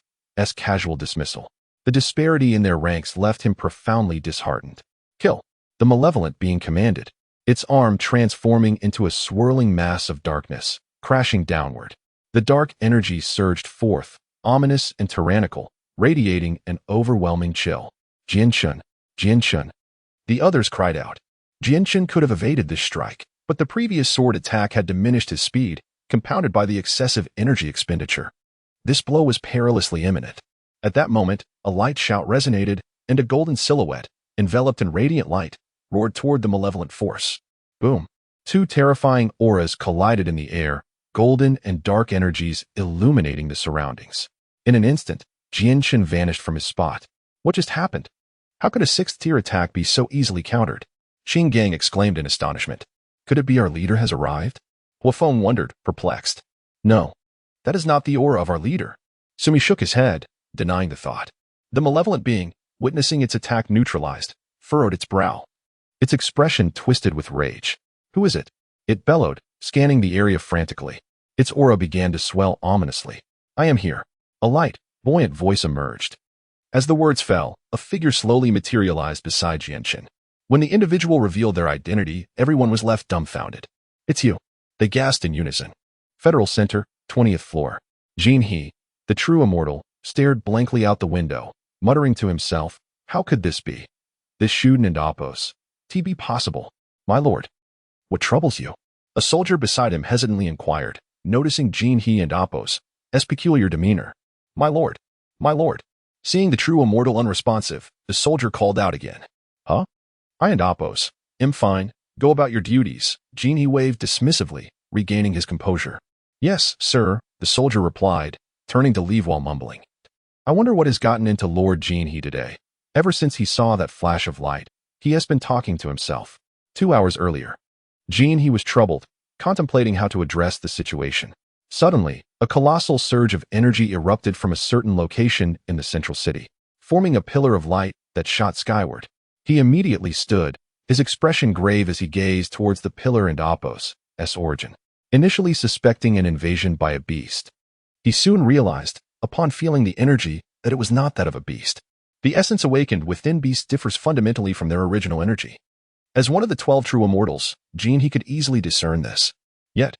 casual dismissal. The disparity in their ranks left him profoundly disheartened. Kill! The malevolent being commanded, its arm transforming into a swirling mass of darkness, crashing downward. The dark energy surged forth, ominous and tyrannical, radiating an overwhelming chill. Jian-Chen! Jian-Chen! The others cried out. Jian-Chen could have evaded this strike, but the previous sword attack had diminished his speed, compounded by the excessive energy expenditure. This blow was perilously imminent. At that moment, a light shout resonated, and a golden silhouette, enveloped in radiant light, roared toward the malevolent force. Boom! Two terrifying auras collided in the air, golden and dark energies illuminating the surroundings. In an instant, Jian-Chen vanished from his spot. What just happened? How could a sixth-tier attack be so easily countered? Qing Gang exclaimed in astonishment. Could it be our leader has arrived? Huafeng wondered, perplexed. No, that is not the aura of our leader. Sumi shook his head, denying the thought. The malevolent being, witnessing its attack neutralized, furrowed its brow. Its expression twisted with rage. Who is it? It bellowed, scanning the area frantically. Its aura began to swell ominously. I am here. A light, buoyant voice emerged. As the words fell, a figure slowly materialized beside Jian-Chen. When the individual revealed their identity, everyone was left dumbfounded. It's you. They gasped in unison. Federal Center, 20th floor. Jin He, the true immortal, stared blankly out the window, muttering to himself, how could this be? This Shuden and Apos. Be possible. My lord. What troubles you? A soldier beside him hesitantly inquired, noticing Jin He and Apos' peculiar demeanor. My lord. My lord. Seeing the true immortal unresponsive, the soldier called out again. Huh? I and Apos. Fine. Go about your duties. Jin He waved dismissively, regaining his composure. Yes, sir, the soldier replied, turning to leave while mumbling. I wonder what has gotten into Lord Jin He today. Ever since he saw that flash of light, he has been talking to himself. 2 hours earlier. Jin He was troubled, contemplating how to address the situation. Suddenly, a colossal surge of energy erupted from a certain location in the central city, forming a pillar of light that shot skyward. He immediately stood, his expression grave as he gazed towards the pillar and Apos' origin. Initially suspecting an invasion by a beast, he soon realized, upon feeling the energy, that it was not that of a beast. The essence awakened within beasts differs fundamentally from their original energy. As one of the 12 true immortals, Jin He could easily discern this. Yet,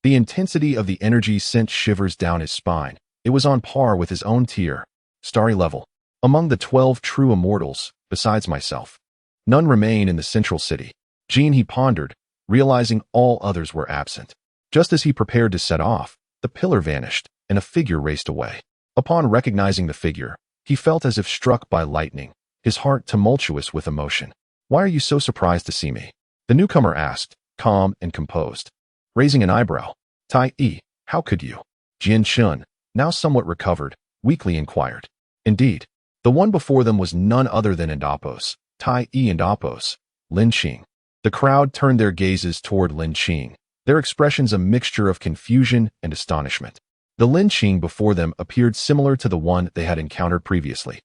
the intensity of the energy sent shivers down his spine. It was on par with his own tier, starry level. Among the 12 true immortals, besides myself, none remain in the central city. Jin He pondered, realizing all others were absent. Just as he prepared to set off, the pillar vanished, and a figure raced away. Upon recognizing the figure, he felt as if struck by lightning, his heart tumultuous with emotion. Why are you so surprised to see me? The newcomer asked, calm and composed. Raising an eyebrow. Tai-E, how could you? Jian-Chen, now somewhat recovered, weakly inquired. Indeed, the one before them was none other than Apos, Tai-E and Apos, Lin Qing. The crowd turned their gazes toward Lin Qing, their expressions a mixture of confusion and astonishment. The Lin Qing before them appeared similar to the one they had encountered previously.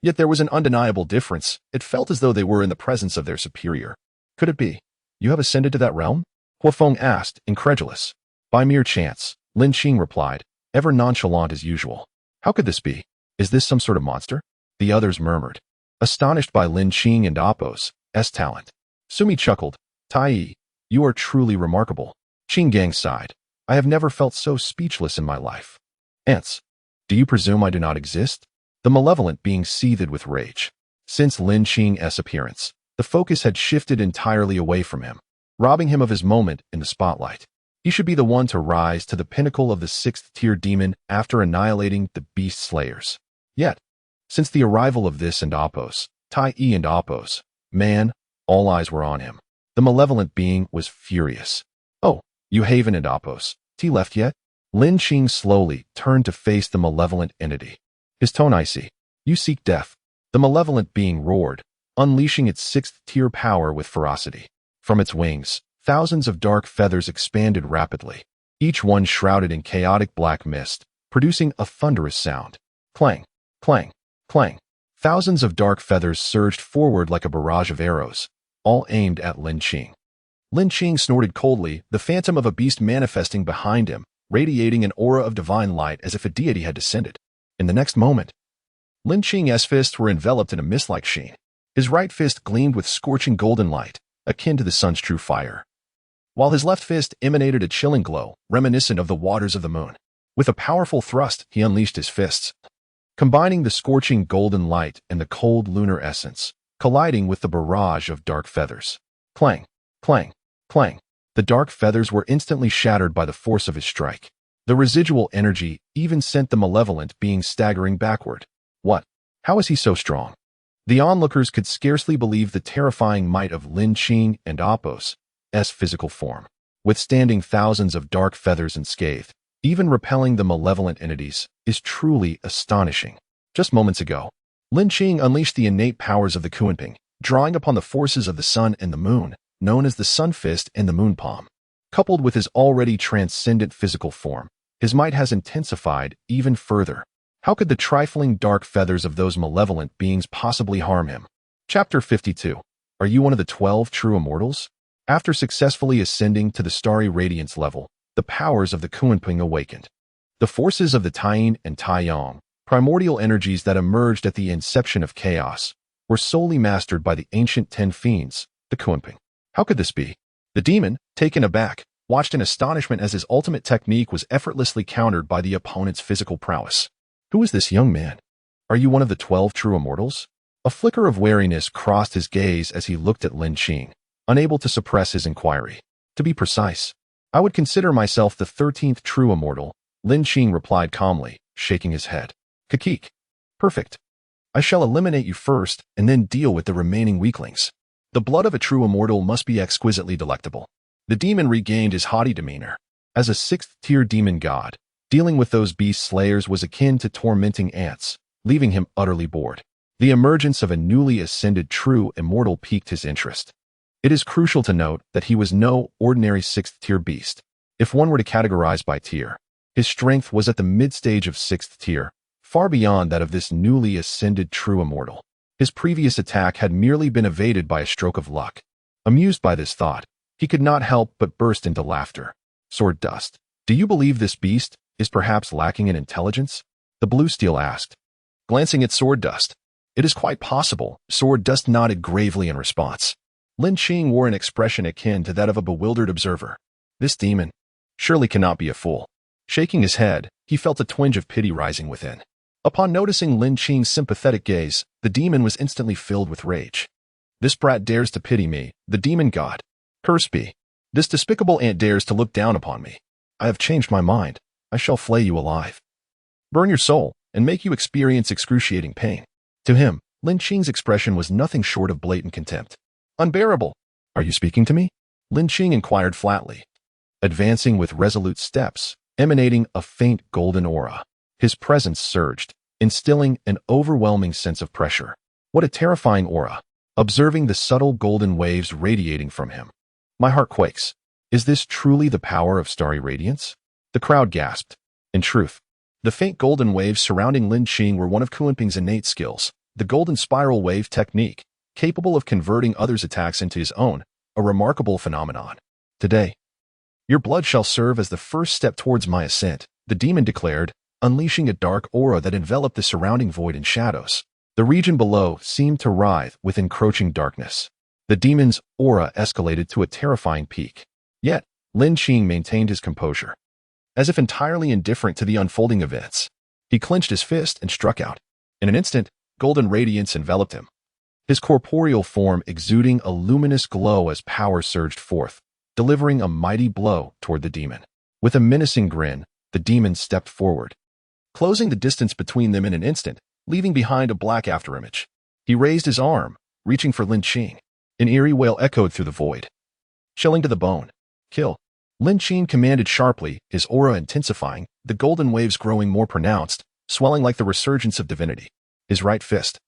Yet there was an undeniable difference. It felt as though they were in the presence of their superior. Could it be? You have ascended to that realm? Huafeng asked, incredulous. By mere chance, Lin Qing replied, ever nonchalant as usual. How could this be? Is this some sort of monster? The others murmured, astonished by Lin Qing and Apos' talent. Sumi chuckled. Tai-E, you are truly remarkable. Qing Gang sighed. I have never felt so speechless in my life. Ants, do you presume I do not exist? The malevolent being seethed with rage. Since Lin Qing's appearance, the focus had shifted entirely away from him, robbing him of his moment in the spotlight. He should be the one to rise to the pinnacle of the 6th-tier demon after annihilating the beast slayers. Yet, since the arrival of this and Apos, Tai-E and Apos, man, all eyes were on him. The malevolent being was furious. Oh, you Haven and Apos, left yet? Lin Qing slowly turned to face the malevolent entity. His tone icy. You seek death. The malevolent being roared, unleashing its sixth-tier power with ferocity. From its wings, thousands of dark feathers expanded rapidly, each one shrouded in chaotic black mist, producing a thunderous sound. Clang, clang, clang. Thousands of dark feathers surged forward like a barrage of arrows, all aimed at Lin Qing. Lin Qing snorted coldly, the phantom of a beast manifesting behind him, radiating an aura of divine light as if a deity had descended. In the next moment, Lin Qing's fists were enveloped in a mist-like sheen. His right fist gleamed with scorching golden light, akin to the sun's true fire, while his left fist emanated a chilling glow, reminiscent of the waters of the moon. With a powerful thrust, he unleashed his fists, combining the scorching golden light and the cold lunar essence, colliding with the barrage of dark feathers. Clang, clang, clang. The dark feathers were instantly shattered by the force of his strike. The residual energy even sent the malevolent being staggering backward. What? How is he so strong? The onlookers could scarcely believe the terrifying might of Lin Qing and Apos' physical form, withstanding thousands of dark feathers unscathed. Even repelling the malevolent entities is truly astonishing. Just moments ago, Lin Qing unleashed the innate powers of the Kunping, drawing upon the forces of the sun and the moon, known as the Sun Fist and the Moon Palm. Coupled with his already transcendent physical form, his might has intensified even further. How could the trifling dark feathers of those malevolent beings possibly harm him? Chapter 52. Are you one of the 12 true immortals? After successfully ascending to the starry radiance level, the powers of the Kunping awakened. The forces of the Taiying and Taiyang, primordial energies that emerged at the inception of chaos, were solely mastered by the ancient 10 fiends, the Kunping. How could this be? The demon, taken aback, watched in astonishment as his ultimate technique was effortlessly countered by the opponent's physical prowess. Who is this young man? Are you one of the 12 true immortals? A flicker of wariness crossed his gaze as he looked at Lin Qing, unable to suppress his inquiry. To be precise, I would consider myself the 13th true immortal, Lin Qing replied calmly, shaking his head. Kakik. Perfect. I shall eliminate you first and then deal with the remaining weaklings. The blood of a true immortal must be exquisitely delectable. The demon regained his haughty demeanor. As a 6th-tier demon god, dealing with those beast slayers was akin to tormenting ants, leaving him utterly bored. The emergence of a newly ascended true immortal piqued his interest. It is crucial to note that he was no ordinary 6th-tier beast. If one were to categorize by tier, his strength was at the mid-stage of 6th tier, far beyond that of this newly ascended true immortal. His previous attack had merely been evaded by a stroke of luck. Amused by this thought, he could not help but burst into laughter. Sword Dust. Do you believe this beast is perhaps lacking in intelligence? The Blue Steel asked, glancing at Sword Dust. It is quite possible. Sword Dust nodded gravely in response. Lin Qing wore an expression akin to that of a bewildered observer. This demon surely cannot be a fool. Shaking his head, he felt a twinge of pity rising within. Upon noticing Lin Qing's sympathetic gaze, the demon was instantly filled with rage. This brat dares to pity me, the demon god. Curse be. This despicable ant dares to look down upon me. I have changed my mind. I shall flay you alive, burn your soul, and make you experience excruciating pain. To him, Lin Qing's expression was nothing short of blatant contempt. Unbearable. Are you speaking to me? Lin Qing inquired flatly, advancing with resolute steps, emanating a faint golden aura. His presence surged, instilling an overwhelming sense of pressure. What a terrifying aura, observing the subtle golden waves radiating from him. My heart quakes. Is this truly the power of starry radiance? The crowd gasped. In truth, the faint golden waves surrounding Lin Qing were one of Kunping's innate skills, the golden spiral wave technique, capable of converting others' attacks into his own, a remarkable phenomenon. Today, your blood shall serve as the first step towards my ascent, the demon declared, unleashing a dark aura that enveloped the surrounding void in shadows. The region below seemed to writhe with encroaching darkness. The demon's aura escalated to a terrifying peak. Yet, Lin Qing maintained his composure. As if entirely indifferent to the unfolding events, he clenched his fist and struck out. In an instant, golden radiance enveloped him, his corporeal form exuding a luminous glow as power surged forth, delivering a mighty blow toward the demon. With a menacing grin, the demon stepped forward, closing the distance between them in an instant, leaving behind a black afterimage. He raised his arm, reaching for Lin Qing. An eerie wail echoed through the void. Chilling to the bone. Kill. Lin Qing commanded sharply, his aura intensifying, the golden waves growing more pronounced, swelling like the resurgence of divinity. His right fist,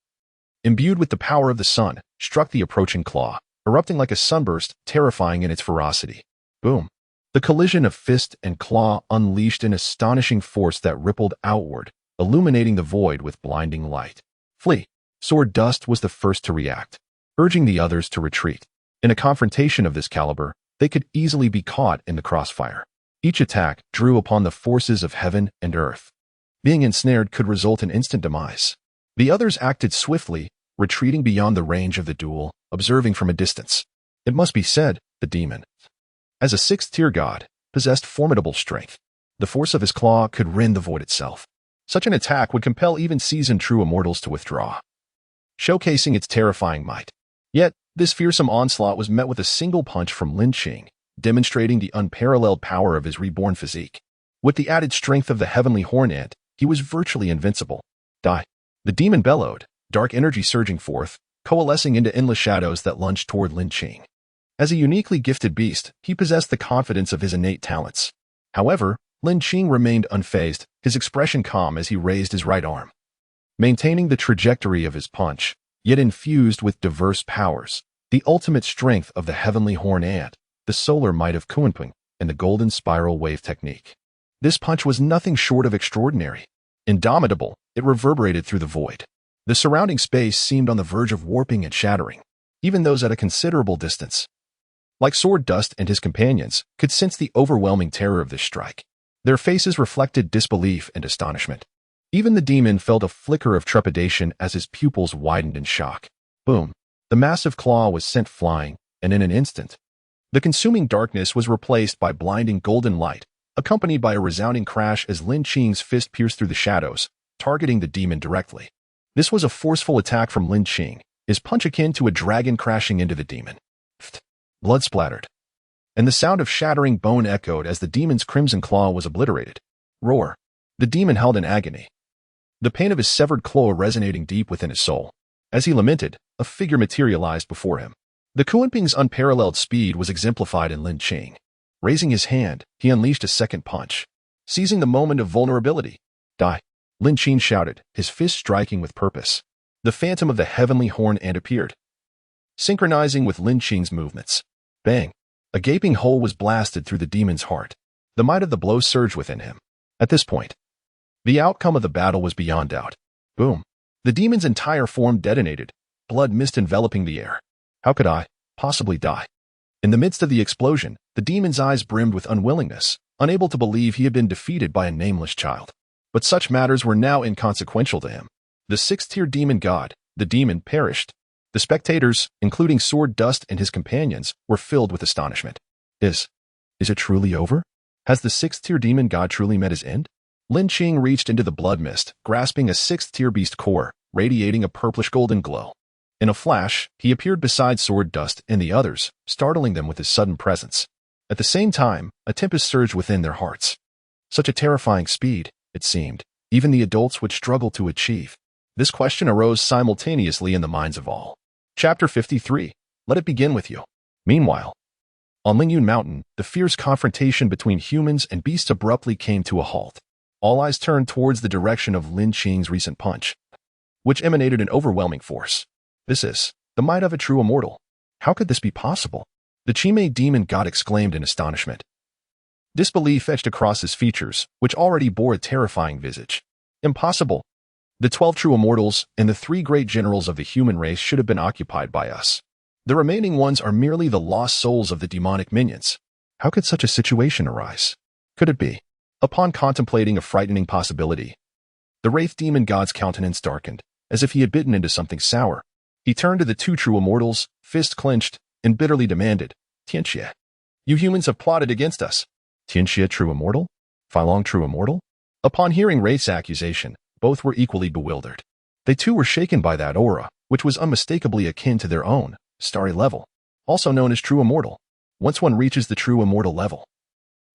imbued with the power of the sun, struck the approaching claw, erupting like a sunburst, terrifying in its ferocity. Boom! The collision of fist and claw unleashed an astonishing force that rippled outward, illuminating the void with blinding light. Flee! Sword Dust was the first to react, urging the others to retreat. In a confrontation of this caliber, they could easily be caught in the crossfire. Each attack drew upon the forces of heaven and earth. Being ensnared could result in instant demise. The others acted swiftly, retreating beyond the range of the duel, observing from a distance. It must be said, the demon, as a sixth-tier god, possessed formidable strength. The force of his claw could rend the void itself. Such an attack would compel even seasoned true immortals to withdraw, showcasing its terrifying might. Yet, this fearsome onslaught was met with a single punch from Lin Qing, demonstrating the unparalleled power of his reborn physique. With the added strength of the heavenly horn ant, he was virtually invincible. Die! The demon bellowed, dark energy surging forth, coalescing into endless shadows that lunged toward Lin Qing. As a uniquely gifted beast, he possessed the confidence of his innate talents. However, Lin Qing remained unfazed, his expression calm as he raised his right arm, maintaining the trajectory of his punch, yet infused with diverse powers, the ultimate strength of the heavenly horn ant, the solar might of Kunping, and the golden spiral wave technique. This punch was nothing short of extraordinary. Indomitable, it reverberated through the void. The surrounding space seemed on the verge of warping and shattering. Even those at a considerable distance, like Sword Dust and his companions, could sense the overwhelming terror of this strike. Their faces reflected disbelief and astonishment. Even the demon felt a flicker of trepidation as his pupils widened in shock. Boom! The massive claw was sent flying, and in an instant, the consuming darkness was replaced by blinding golden light, accompanied by a resounding crash as Lin Qing's fist pierced through the shadows, targeting the demon directly. This was a forceful attack from Lin Qing, his punch akin to a dragon crashing into the demon. Blood splattered, and the sound of shattering bone echoed as the demon's crimson claw was obliterated. Roar! The demon held in agony, the pain of his severed claw resonating deep within his soul. As he lamented, a figure materialized before him. The Kunping's unparalleled speed was exemplified in Lin Qing. Raising his hand, he unleashed a second punch, seizing the moment of vulnerability. Die! Lin Qing shouted, his fist striking with purpose. The phantom of the heavenly horn ant appeared, synchronizing with Lin Qing's movements. Bang! A gaping hole was blasted through the demon's heart. The might of the blow surged within him. At this point, the outcome of the battle was beyond doubt. Boom! The demon's entire form detonated, blood mist enveloping the air. How could I possibly die? In the midst of the explosion, the demon's eyes brimmed with unwillingness, unable to believe he had been defeated by a nameless child. But such matters were now inconsequential to him. The sixth-tier demon god, the demon, perished. The spectators, including Sword Dust and his companions, were filled with astonishment. Is it truly over? Has the sixth-tier demon god truly met his end? Lin Qing reached into the blood mist, grasping a sixth-tier beast core, radiating a purplish-golden glow. In a flash, he appeared beside Sword Dust and the others, startling them with his sudden presence. At the same time, a tempest surged within their hearts. Such a terrifying speed, it seemed, even the adults would struggle to achieve. This question arose simultaneously in the minds of all. Chapter 53. Let it begin with you. Meanwhile, on Lingyun Mountain, the fierce confrontation between humans and beasts abruptly came to a halt. All eyes turned towards the direction of Lin Qing's recent punch, which emanated an overwhelming force. This is the might of a true immortal. How could this be possible? The Qimei demon god exclaimed in astonishment. Disbelief etched across his features, which already bore a terrifying visage. Impossible! The 12 true immortals and the 3 great generals of the human race should have been occupied by us. The remaining ones are merely the lost souls of the demonic minions. How could such a situation arise? Could it be? Upon contemplating a frightening possibility, the wraith demon god's countenance darkened, as if he had bitten into something sour. He turned to the 2 true immortals, fist clenched, and bitterly demanded, Tianxie, you humans have plotted against us. Tianxie true immortal? Filong true immortal? Upon hearing Wraith's accusation, both were equally bewildered. They too were shaken by that aura, which was unmistakably akin to their own, starry level, also known as true immortal. Once one reaches the true immortal level,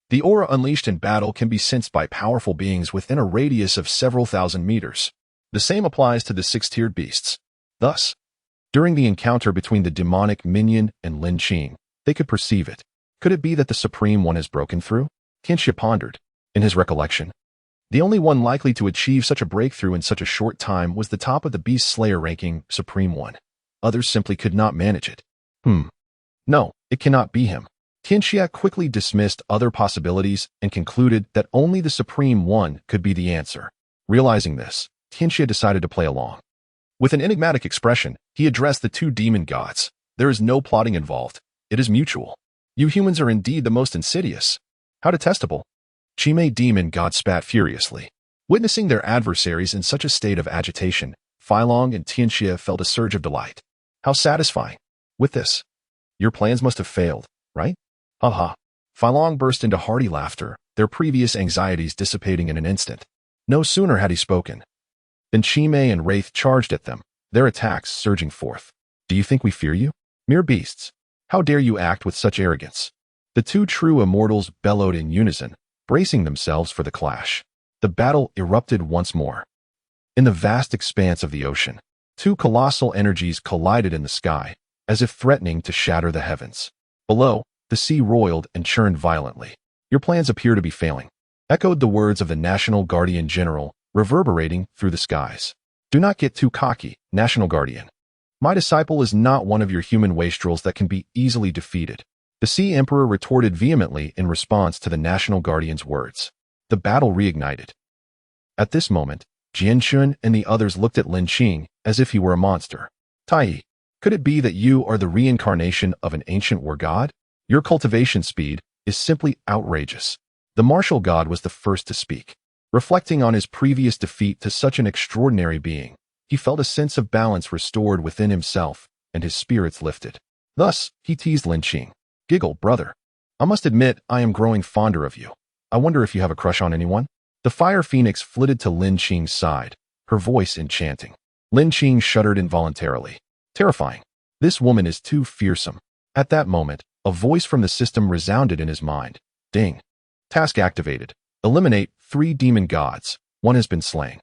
the aura unleashed in battle can be sensed by powerful beings within a radius of several thousand meters. The same applies to the 6-tiered beasts. Thus, during the encounter between the demonic minion and Lin Qing, they could perceive it. Could it be that the Supreme One has broken through? Tianxia pondered. In his recollection, the only one likely to achieve such a breakthrough in such a short time was the top of the Beast Slayer ranking Supreme One. Others simply could not manage it. No, it cannot be him. Tianxia quickly dismissed other possibilities and concluded that only the Supreme One could be the answer. Realizing this, Tianxia decided to play along. With an enigmatic expression, he addressed the two demon gods. There is no plotting involved. It is mutual. You humans are indeed the most insidious. How detestable. Qimei demon god spat furiously. Witnessing their adversaries in such a state of agitation, Feilong and Tianxia felt a surge of delight. How satisfying. With this, your plans must have failed, right? Ha. Feilong burst into hearty laughter, their previous anxieties dissipating in an instant. No sooner had he spoken than Qimei and Wraith charged at them, their attacks surging forth. Do you think we fear you? Mere beasts. How dare you act with such arrogance? The two true immortals bellowed in unison, bracing themselves for the clash. The battle erupted once more. In the vast expanse of the ocean, two colossal energies collided in the sky, as if threatening to shatter the heavens. Below, the sea roiled and churned violently. Your plans appear to be failing, echoed the words of the National Guardian General, reverberating through the skies. Do not get too cocky, National Guardian. My disciple is not one of your human wastrels that can be easily defeated. The Sea Emperor retorted vehemently in response to the National Guardian's words. The battle reignited. At this moment, Jianxun and the others looked at Lin Qing as if he were a monster. Tai, could it be that you are the reincarnation of an ancient war god? Your cultivation speed is simply outrageous. The martial god was the first to speak. Reflecting on his previous defeat to such an extraordinary being, he felt a sense of balance restored within himself, and his spirits lifted. Thus, he teased Lin Qing. Giggle, brother. I must admit I am growing fonder of you. I wonder if you have a crush on anyone? The fire phoenix flitted to Lin Qing's side, her voice enchanting. Lin Qing shuddered involuntarily. Terrifying. This woman is too fearsome. At that moment, a voice from the system resounded in his mind. Ding. Task activated. Eliminate 3 demon gods. 1 has been slain.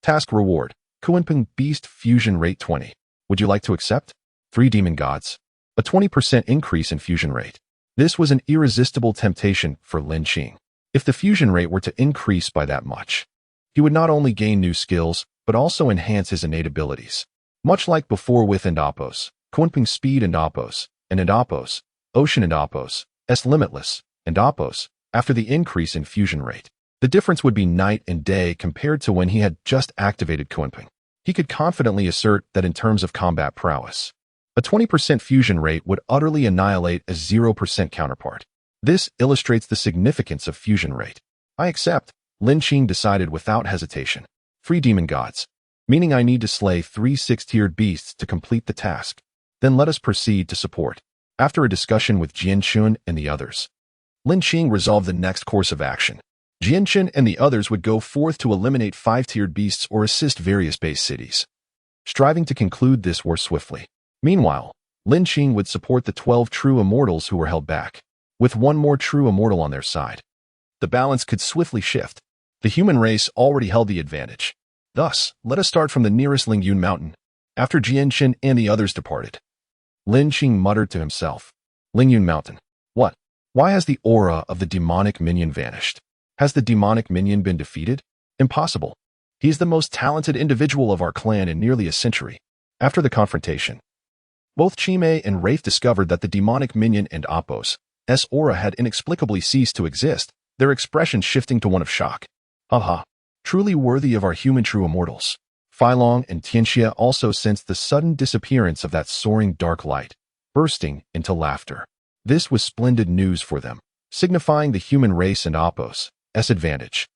Task reward. Kunpeng Beast Fusion Rate 20. Would you like to accept? 3 demon gods. A 20% increase in fusion rate. This was an irresistible temptation for Lin Qing. If the fusion rate were to increase by that much, he would not only gain new skills, but also enhance his innate abilities. Much like before with Endopos, Kunpeng Speed Endopos, and Endopos, Ocean Endopos, S Limitless, Endopos, after the increase in fusion rate. The difference would be night and day compared to when he had just activated Kunpeng. He could confidently assert that in terms of combat prowess, a 20% fusion rate would utterly annihilate a 0% counterpart. This illustrates the significance of fusion rate. I accept, Lin Qing decided without hesitation. 3 demon gods, meaning I need to slay 3 6-tiered beasts to complete the task. Then let us proceed to support. After a discussion with Jianxun and the others, Lin Qing resolved the next course of action. Jianxun and the others would go forth to eliminate 5-tiered beasts or assist various base cities, striving to conclude this war swiftly. Meanwhile, Lin Qing would support the 12 true immortals who were held back. With 1 more true immortal on their side, the balance could swiftly shift. The human race already held the advantage. Thus, let us start from the nearest Lingyun mountain. After Jianxun and the others departed, Lin Qing muttered to himself. Lingyun mountain. What? Why has the aura of the demonic minion vanished? Has the demonic minion been defeated? Impossible. He is the most talented individual of our clan in nearly a century. After the confrontation, both Qimei and Wraith discovered that the demonic minion and Apos' aura had inexplicably ceased to exist, their expression shifting to one of shock. Haha. Truly worthy of our human true immortals. Feilong and Tianxia also sensed the sudden disappearance of that soaring dark light, bursting into laughter. This was splendid news for them, signifying the human race and Apos' advantage.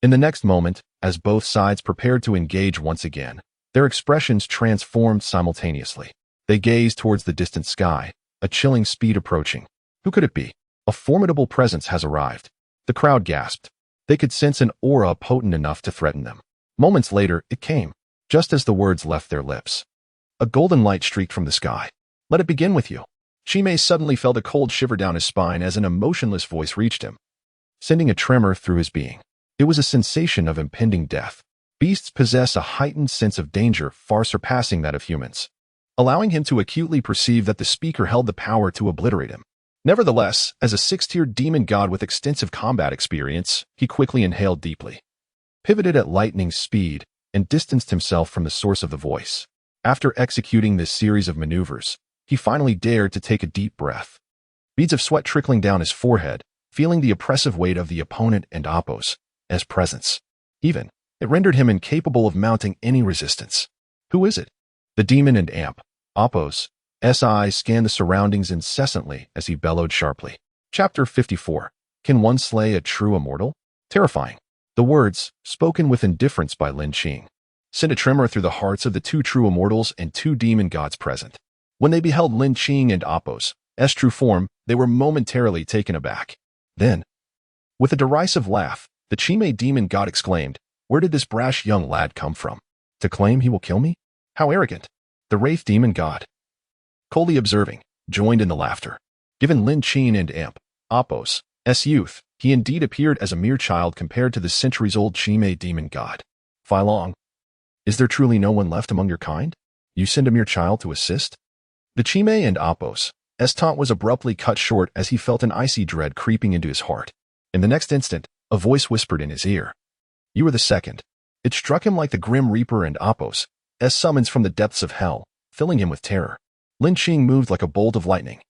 In the next moment, as both sides prepared to engage once again, their expressions transformed simultaneously. They gazed towards the distant sky, a chilling speed approaching. Who could it be? A formidable presence has arrived. The crowd gasped. They could sense an aura potent enough to threaten them. Moments later, it came, just as the words left their lips. A golden light streaked from the sky. Let it begin with you. Qimei suddenly felt a cold shiver down his spine as an emotionless voice reached him, sending a tremor through his being. It was a sensation of impending death. Beasts possess a heightened sense of danger far surpassing that of humans, allowing him to acutely perceive that the speaker held the power to obliterate him. Nevertheless, as a six-tiered demon god with extensive combat experience, he quickly inhaled deeply, pivoted at lightning speed, and distanced himself from the source of the voice. After executing this series of maneuvers, he finally dared to take a deep breath. Beads of sweat trickling down his forehead, feeling the oppressive weight of the opponent and Appos as presence. Even, it rendered him incapable of mounting any resistance. Who is it? The demon and amp, Appos. eyes scanned the surroundings incessantly as he bellowed sharply. Chapter 54. Can one slay a true immortal? Terrifying. The words, spoken with indifference by Lin Qing, sent a tremor through the hearts of the two true immortals and two demon gods present. When they beheld Lin Qing and Appos' true form, they were momentarily taken aback. Then, with a derisive laugh, the Chime demon god exclaimed, "Where did this brash young lad come from? To claim he will kill me? How arrogant!" The wraith demon god, coldly observing, joined in the laughter. Given Lin Qing and amp, Appos' youth, he indeed appeared as a mere child compared to the centuries-old Chime demon god. Fai Long, is there truly no one left among your kind? You send a mere child to assist? The Chime and Appos' taunt was abruptly cut short as he felt an icy dread creeping into his heart. In the next instant, a voice whispered in his ear, "You are the second." It struck him like the Grim Reaper and Appos' summons from the depths of hell, filling him with terror. Lin Qing moved like a bolt of lightning,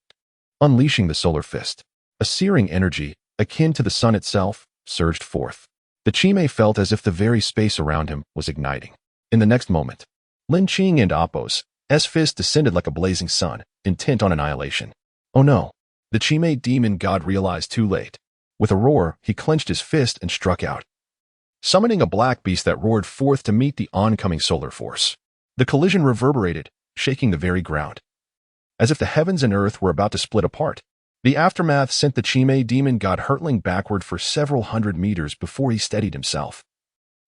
unleashing the solar fist. A searing energy, akin to the sun itself, surged forth. The Chime felt as if the very space around him was igniting. In the next moment, Lin Qing and Appos' fist descended like a blazing sun, intent on annihilation. Oh no! The Chime demon god realized too late. With a roar, he clenched his fist and struck out, summoning a black beast that roared forth to meet the oncoming solar force. The collision reverberated, shaking the very ground. As if the heavens and earth were about to split apart, the aftermath sent the Chime demon god hurtling backward for several hundred meters before he steadied himself,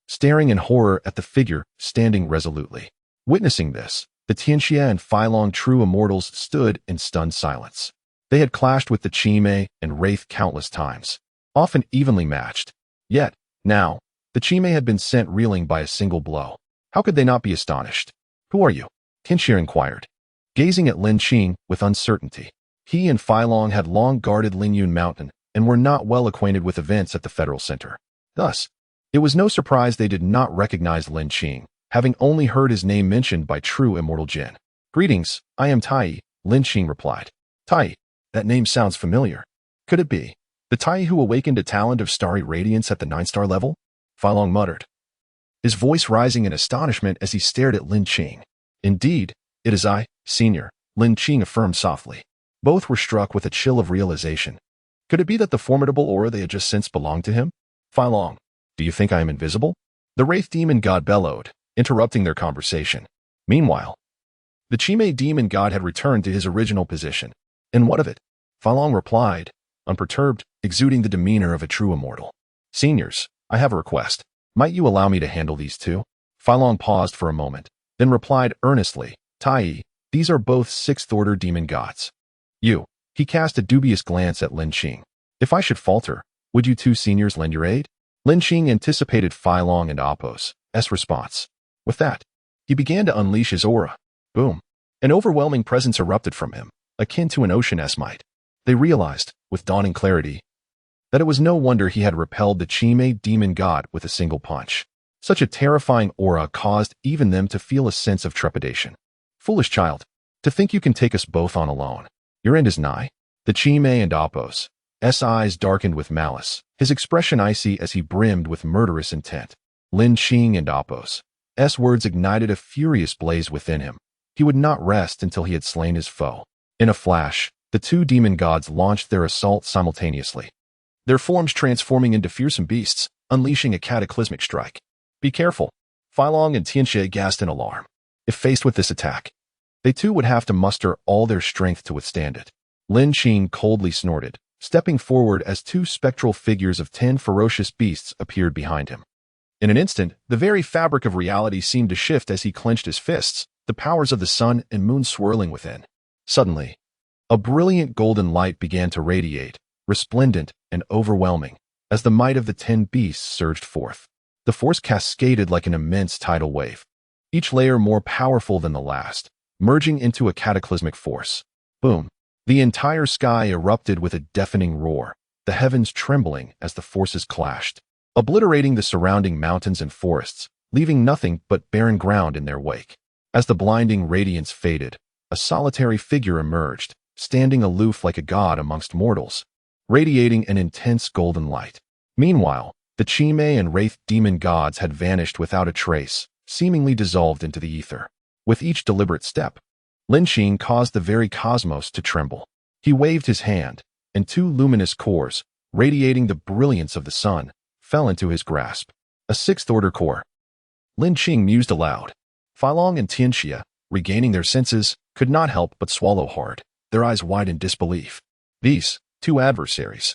staring in horror at the figure standing resolutely. Witnessing this, the Tianxia and Fai Long true immortals stood in stunned silence. They had clashed with the Chime and wraith countless times, often evenly matched. Yet, now, the Chime had been sent reeling by a single blow. How could they not be astonished? Who are you? Tianxia inquired, gazing at Lin Qing with uncertainty. He and Fai Long had long guarded Lingyun Mountain and were not well acquainted with events at the Federal Center. Thus, it was no surprise they did not recognize Lin Qing, having only heard his name mentioned by true immortal Jin. "Greetings, I am Tai," Lin Qing replied. "Tai, that name sounds familiar. Could it be the Tai who awakened a talent of starry radiance at the 9-star level?" Fai Long muttered, his voice rising in astonishment as he stared at Lin Qing. "Indeed, it is I, Senior," Lin Qing affirmed softly. Both were struck with a chill of realization. Could it be that the formidable aura they had just sensed belonged to him? "Fai Long, do you think I am invisible?" The wraith demon god bellowed, interrupting their conversation. Meanwhile, the Chime demon god had returned to his original position. "And what of it?" Fai Long replied, unperturbed, exuding the demeanor of a true immortal. "Seniors, I have a request. Might you allow me to handle these two?" Fai Long paused for a moment, then replied earnestly, "Tai, these are both 6th-order demon gods. He cast a dubious glance at Lin Qing. "If I should falter, would you two seniors lend your aid?" Lin Qing anticipated Fai Long and Appos' response. With that, he began to unleash his aura. Boom! An overwhelming presence erupted from him, akin to an ocean might. They realized, with dawning clarity, that it was no wonder he had repelled the Chime demon god with a single punch. Such a terrifying aura caused even them to feel a sense of trepidation. "Foolish child, to think you can take us both on alone. Your end is nigh." The Chime and Appos' eyes darkened with malice, his expression icy as he brimmed with murderous intent. Lin Qing and Appos' words ignited a furious blaze within him. He would not rest until he had slain his foe. In a flash, the two demon gods launched their assault simultaneously, their forms transforming into fearsome beasts, unleashing a cataclysmic strike. "Be careful," Fai Long and Tianxia gasped in alarm. If faced with this attack, they too would have to muster all their strength to withstand it. Lin Qing coldly snorted, stepping forward as two spectral figures of 10 ferocious beasts appeared behind him. In an instant, the very fabric of reality seemed to shift as he clenched his fists, the powers of the sun and moon swirling within. Suddenly, a brilliant golden light began to radiate, resplendent and overwhelming, as the might of the 10 beasts surged forth. The force cascaded like an immense tidal wave, each layer more powerful than the last, merging into a cataclysmic force. Boom! The entire sky erupted with a deafening roar, the heavens trembling as the forces clashed, obliterating the surrounding mountains and forests, leaving nothing but barren ground in their wake. As the blinding radiance faded, a solitary figure emerged, standing aloof like a god amongst mortals, radiating an intense golden light. Meanwhile, the Chime and Wraith demon gods had vanished without a trace, seemingly dissolved into the ether. With each deliberate step, Lin Qing caused the very cosmos to tremble. He waved his hand, and two luminous cores, radiating the brilliance of the sun, fell into his grasp. A sixth-order core. Lin Qing mused aloud. Filong and Tianxia, regaining their senses, could not help but swallow hard, their eyes wide in disbelief. These two adversaries,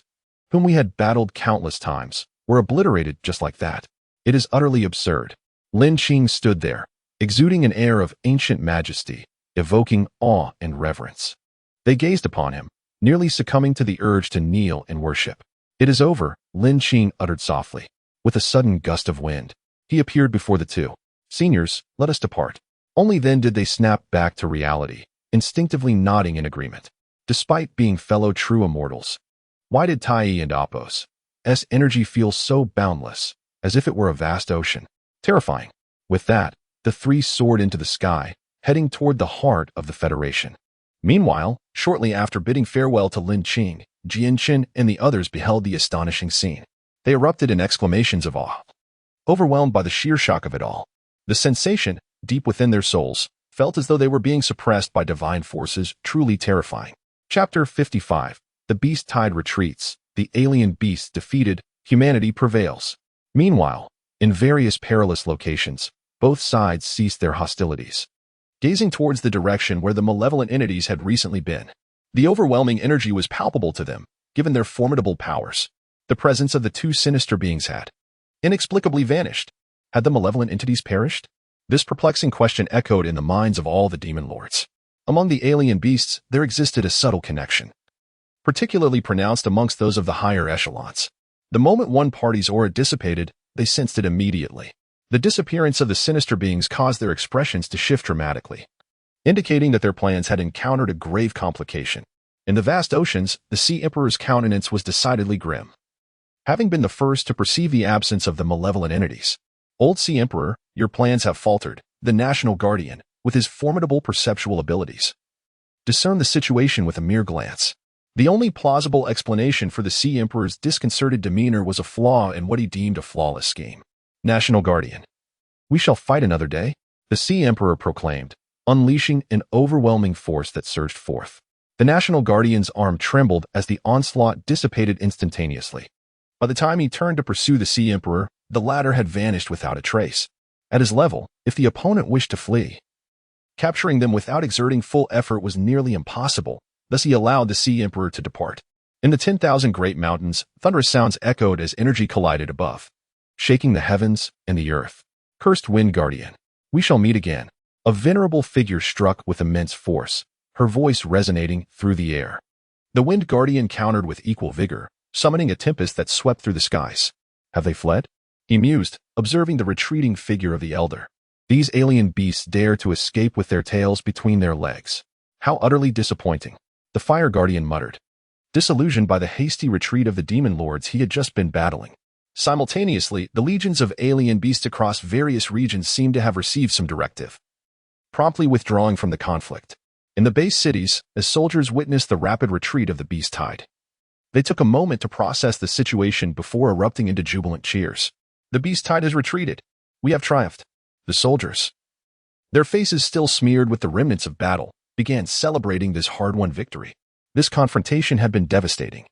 whom we had battled countless times, were obliterated just like that. It is utterly absurd. Lin Qing stood there, exuding an air of ancient majesty, evoking awe and reverence. They gazed upon him, nearly succumbing to the urge to kneel and worship. "It is over," Lin Qing uttered softly. With a sudden gust of wind, he appeared before the two. "Seniors, let us depart." Only then did they snap back to reality, instinctively nodding in agreement. Despite being fellow true immortals, why did Tai and Apos' energy feel so boundless, as if it were a vast ocean? Terrifying. With that, the three soared into the sky, heading toward the heart of the Federation. Meanwhile, shortly after bidding farewell to Lin Qing, Jianchen and the others beheld the astonishing scene. They erupted in exclamations of awe, overwhelmed by the sheer shock of it all. The sensation, deep within their souls, felt as though they were being suppressed by divine forces, truly terrifying. Chapter 55. The Beast Tide retreats. The alien beasts defeated. Humanity prevails. Meanwhile, in various perilous locations, both sides ceased their hostilities, gazing towards the direction where the malevolent entities had recently been. The overwhelming energy was palpable to them, given their formidable powers. The presence of the two sinister beings had inexplicably vanished. Had the malevolent entities perished? This perplexing question echoed in the minds of all the demon lords. Among the alien beasts, there existed a subtle connection, particularly pronounced amongst those of the higher echelons. The moment one party's aura dissipated, they sensed it immediately. The disappearance of the sinister beings caused their expressions to shift dramatically, indicating that their plans had encountered a grave complication. In the vast oceans, the Sea Emperor's countenance was decidedly grim. Having been the first to perceive the absence of the malevolent entities, "Old Sea Emperor, your plans have faltered." The National Guardian, with his formidable perceptual abilities, discerned the situation with a mere glance. The only plausible explanation for the Sea Emperor's disconcerted demeanor was a flaw in what he deemed a flawless scheme. "National Guardian, we shall fight another day," the Sea Emperor proclaimed, unleashing an overwhelming force that surged forth. The National Guardian's arm trembled as the onslaught dissipated instantaneously. By the time he turned to pursue the Sea Emperor, the latter had vanished without a trace. At his level, if the opponent wished to flee, capturing them without exerting full effort was nearly impossible, thus he allowed the Sea Emperor to depart. In the 10,000 great mountains, thunderous sounds echoed as energy collided above, shaking the heavens and the earth. "Cursed Wind Guardian, we shall meet again." A venerable figure struck with immense force, her voice resonating through the air. The Wind Guardian countered with equal vigor, summoning a tempest that swept through the skies. "Have they fled?" he mused, observing the retreating figure of the elder. "These alien beasts dare to escape with their tails between their legs. How utterly disappointing," the Fire Guardian muttered, disillusioned by the hasty retreat of the demon lords he had just been battling. Simultaneously, the legions of alien beasts across various regions seemed to have received some directive, promptly withdrawing from the conflict. In the base cities, as soldiers witnessed the rapid retreat of the beast tide, they took a moment to process the situation before erupting into jubilant cheers. "The beast tide has retreated. We have triumphed." The soldiers, their faces still smeared with the remnants of battle, began celebrating this hard-won victory. This confrontation had been devastating,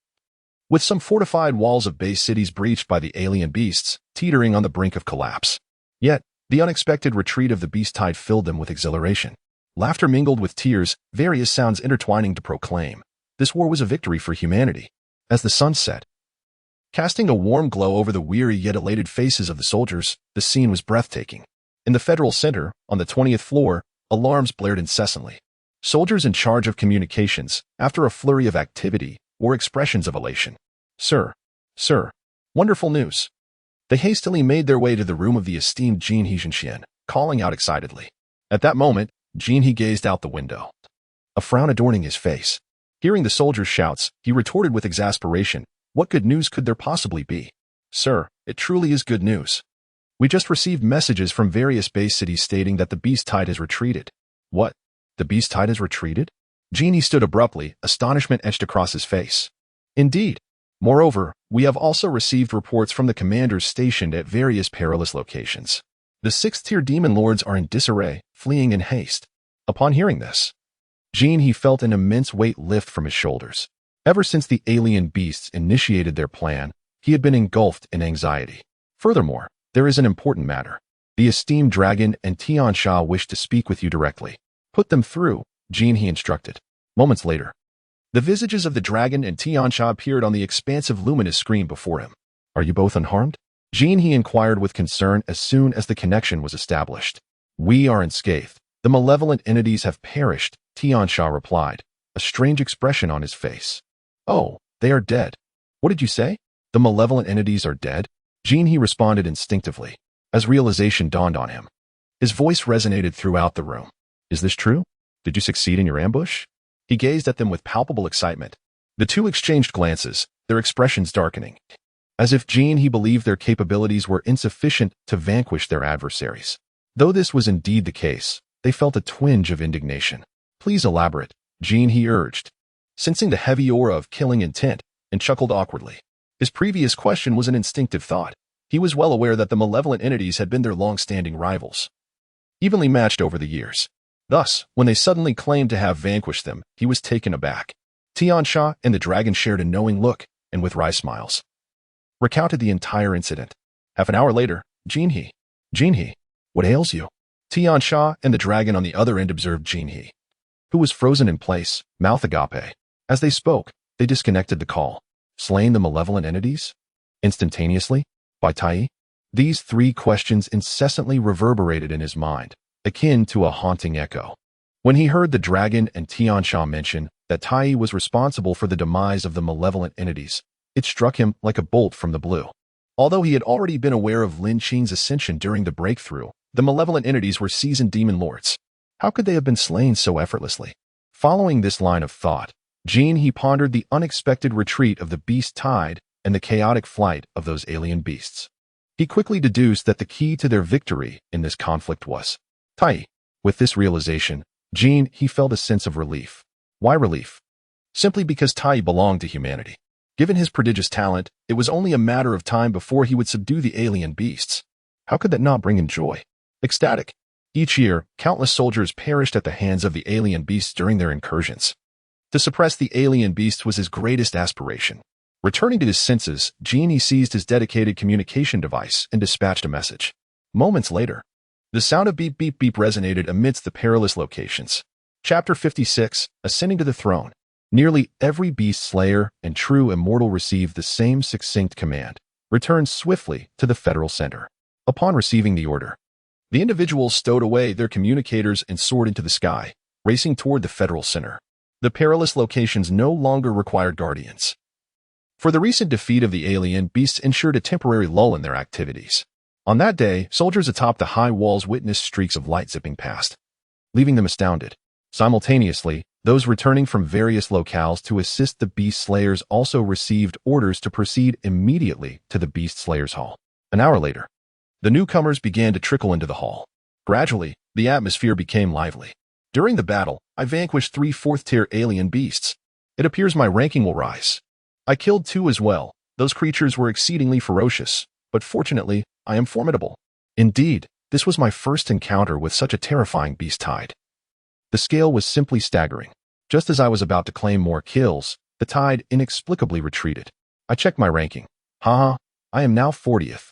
with some fortified walls of base cities breached by the alien beasts, teetering on the brink of collapse. Yet, the unexpected retreat of the beast tide filled them with exhilaration. Laughter mingled with tears, various sounds intertwining to proclaim this war was a victory for humanity. As the sun set, casting a warm glow over the weary yet elated faces of the soldiers, the scene was breathtaking. In the Federal Center, on the 20th floor, alarms blared incessantly. Soldiers in charge of communications, after a flurry of activity, wore expressions of elation. Sir, wonderful news." They hastily made their way to the room of the esteemed Jin He Zhenxian, calling out excitedly. At that moment, Jin He gazed out the window, a frown adorning his face. Hearing the soldier's shouts, he retorted with exasperation, "What good news could there possibly be? Sir, it truly is good news. We just received messages from various base cities stating that the beast tide has retreated." "What? The beast tide has retreated?" Genie stood abruptly, astonishment etched across his face. "Indeed. Moreover, we have also received reports from the commanders stationed at various perilous locations. The 6th-tier demon lords are in disarray, fleeing in haste." Upon hearing this, he felt an immense weight lift from his shoulders. Ever since the alien beasts initiated their plan, he had been engulfed in anxiety. Furthermore, there is an important matter. The esteemed dragon and Tian Sha wish to speak with you directly. "Put them through," he instructed. Moments later, the visages of the dragon and Tian Sha appeared on the expansive luminous screen before him. "Are you both unharmed?" he inquired with concern as soon as the connection was established. "We are unscathed. The malevolent entities have perished," Tian Sha replied, a strange expression on his face. "Oh, they are dead. What did you say? The malevolent entities are dead?" he responded instinctively, as realization dawned on him. His voice resonated throughout the room. "Is this true? Did you succeed in your ambush?" He gazed at them with palpable excitement. The two exchanged glances, their expressions darkening, as if he believed their capabilities were insufficient to vanquish their adversaries. Though this was indeed the case, they felt a twinge of indignation. "Please elaborate," he urged, sensing the heavy aura of killing intent, and chuckled awkwardly. His previous question was an instinctive thought. He was well aware that the malevolent entities had been their long-standing rivals, evenly matched over the years. Thus, when they suddenly claimed to have vanquished them, he was taken aback. Tian Sha and the dragon shared a knowing look, and with wry smiles, recounted the entire incident. Half an hour later, Jinhe, what ails you? Tian Sha and the dragon on the other end observed Jinhe, who was frozen in place, mouth agape. As they spoke, they disconnected the call. Slain the malevolent entities? Instantaneously? By Tai? These three questions incessantly reverberated in his mind, akin to a haunting echo. When he heard the dragon and Tian Sha mention that Tai was responsible for the demise of the malevolent entities, it struck him like a bolt from the blue. Although he had already been aware of Lin Qing's ascension during the breakthrough, the malevolent entities were seasoned demon lords. How could they have been slain so effortlessly? Following this line of thought, he pondered the unexpected retreat of the beast tide and the chaotic flight of those alien beasts. He quickly deduced that the key to their victory in this conflict was Tai. With this realization, he felt a sense of relief. Why relief? Simply because Tai belonged to humanity. Given his prodigious talent, it was only a matter of time before he would subdue the alien beasts. How could that not bring him joy? Ecstatic. Each year, countless soldiers perished at the hands of the alien beasts during their incursions. To suppress the alien beasts was his greatest aspiration. Returning to his senses, he seized his dedicated communication device and dispatched a message. Moments later, the sound of beep beep beep resonated amidst the perilous locations. Chapter 56, Ascending to the Throne. Nearly every beast slayer and true immortal received the same succinct command: return swiftly to the Federal Center. Upon receiving the order, the individuals stowed away their communicators and soared into the sky, racing toward the Federal Center. The perilous locations no longer required guardians, for the recent defeat of the alien beasts ensured a temporary lull in their activities. On that day, soldiers atop the high walls witnessed streaks of light zipping past, leaving them astounded. Simultaneously, those returning from various locales to assist the beast slayers also received orders to proceed immediately to the beast slayers' hall. An hour later, the newcomers began to trickle into the hall. Gradually, the atmosphere became lively. During the battle, I vanquished 3 4th-tier alien beasts. It appears my ranking will rise. I killed 2 as well. Those creatures were exceedingly ferocious, but fortunately, I am formidable. Indeed, this was my first encounter with such a terrifying beast tide. The scale was simply staggering. Just as I was about to claim more kills, the tide inexplicably retreated. I checked my ranking. I am now 40th.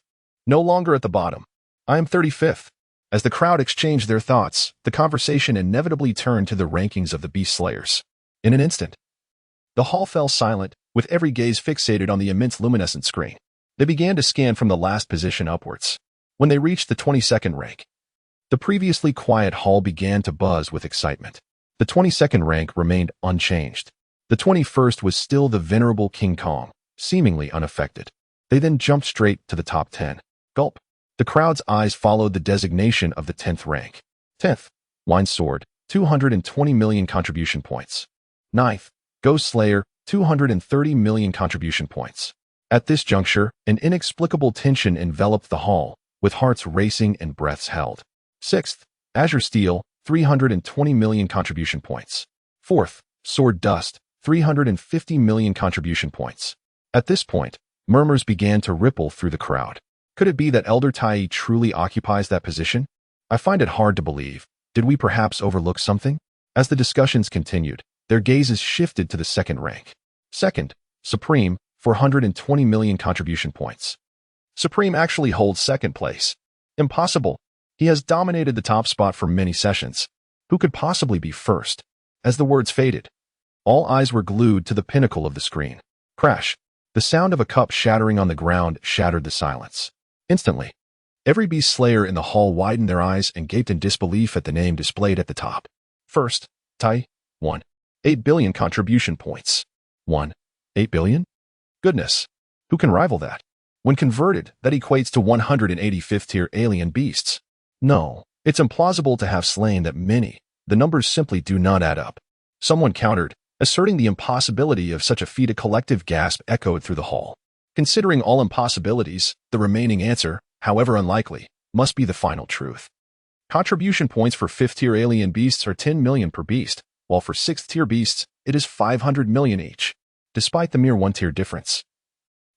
No longer at the bottom. I am 35th. As the crowd exchanged their thoughts, the conversation inevitably turned to the rankings of the beast slayers. In an instant, the hall fell silent, with every gaze fixated on the immense luminescent screen. They began to scan from the last position upwards. When they reached the 22nd rank, the previously quiet hall began to buzz with excitement. The 22nd rank remained unchanged. The 21st was still the venerable King Kong, seemingly unaffected. They then jumped straight to the top 10. Gulp. The crowd's eyes followed the designation of the 10th rank. 10th, Wine Sword, 220 million contribution points. 9th, Ghost Slayer, 230 million contribution points. At this juncture, an inexplicable tension enveloped the hall, with hearts racing and breaths held. 6th, Azure Steel, 320 million contribution points. 4th, Sword Dust, 350 million contribution points. At this point, murmurs began to ripple through the crowd. Could it be that Elder Tai truly occupies that position? I find it hard to believe. Did we perhaps overlook something? As the discussions continued, their gazes shifted to the second rank. 2nd, Supreme, 420 million contribution points. Supreme actually holds second place. Impossible. He has dominated the top spot for many sessions. Who could possibly be first? As the words faded, all eyes were glued to the pinnacle of the screen. Crash. The sound of a cup shattering on the ground shattered the silence. Instantly, every beast slayer in the hall widened their eyes and gaped in disbelief at the name displayed at the top. First, Tai, 1. 8 billion contribution points. 1. 8 billion? Goodness. Who can rival that? When converted, that equates to 185th tier alien beasts. No, it's implausible to have slain that many. The numbers simply do not add up. Someone countered, asserting the impossibility of such a feat. A collective gasp echoed through the hall. Considering all impossibilities, the remaining answer, however unlikely, must be the final truth. Contribution points for 5th tier alien beasts are 10 million per beast, while for 6th tier beasts, it is 500 million each. Despite the mere 1-tier difference,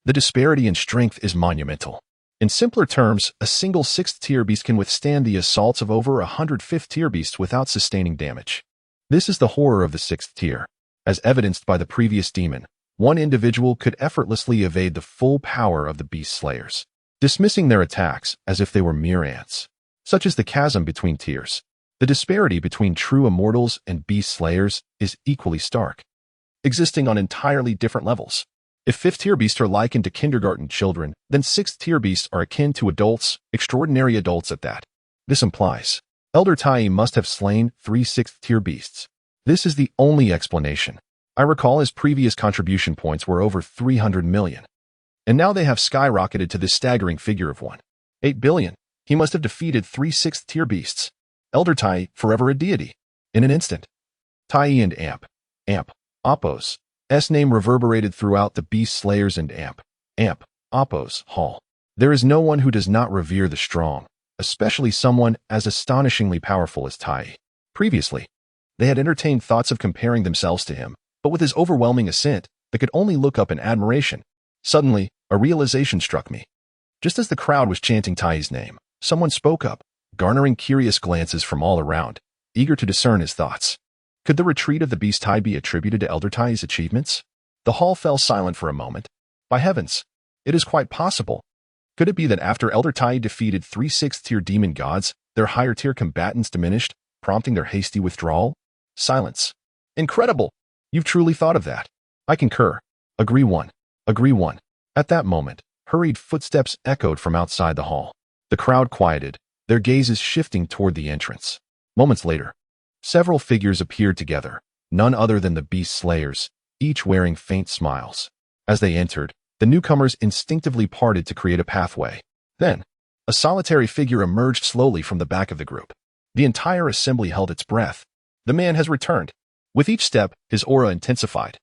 the disparity in strength is monumental. In simpler terms, a single 6th tier beast can withstand the assaults of over 100 5th tier beasts without sustaining damage. This is the horror of the 6th tier. As evidenced by the previous demon, one individual could effortlessly evade the full power of the beast slayers, dismissing their attacks as if they were mere ants. Such is the chasm between tiers. The disparity between true immortals and beast slayers is equally stark, existing on entirely different levels. If 5th tier beasts are likened to kindergarten children, then 6th tier beasts are akin to adults, extraordinary adults at that. This implies Elder Tai must have slain 3 6th tier beasts. This is the only explanation. I recall his previous contribution points were over 300 million. And now they have skyrocketed to this staggering figure of 1.8 billion. He must have defeated 3 6th tier beasts. Elder Tai, forever a deity. In an instant. Tai and Amp, Appo's name reverberated throughout the beast slayers and Appo's hall. There is no one who does not revere the strong, especially someone as astonishingly powerful as Tai. Previously, they had entertained thoughts of comparing themselves to him, but with his overwhelming assent, they could only look up in admiration. Suddenly, a realization struck me. Just as the crowd was chanting Tai's name, someone spoke up, garnering curious glances from all around, eager to discern his thoughts. Could the retreat of the beast Tai be attributed to Elder Tai's achievements? The hall fell silent for a moment. By heavens, it is quite possible. Could it be that after Elder Tai defeated 3 6th tier demon gods, their higher tier combatants diminished, prompting their hasty withdrawal? Silence. Incredible! You've truly thought of that. I concur. Agree one. At that moment, hurried footsteps echoed from outside the hall. The crowd quieted, their gazes shifting toward the entrance. Moments later, several figures appeared together, none other than the beast slayers, each wearing faint smiles. As they entered, the newcomers instinctively parted to create a pathway. Then, a solitary figure emerged slowly from the back of the group. The entire assembly held its breath. The man has returned. With each step, his aura intensified,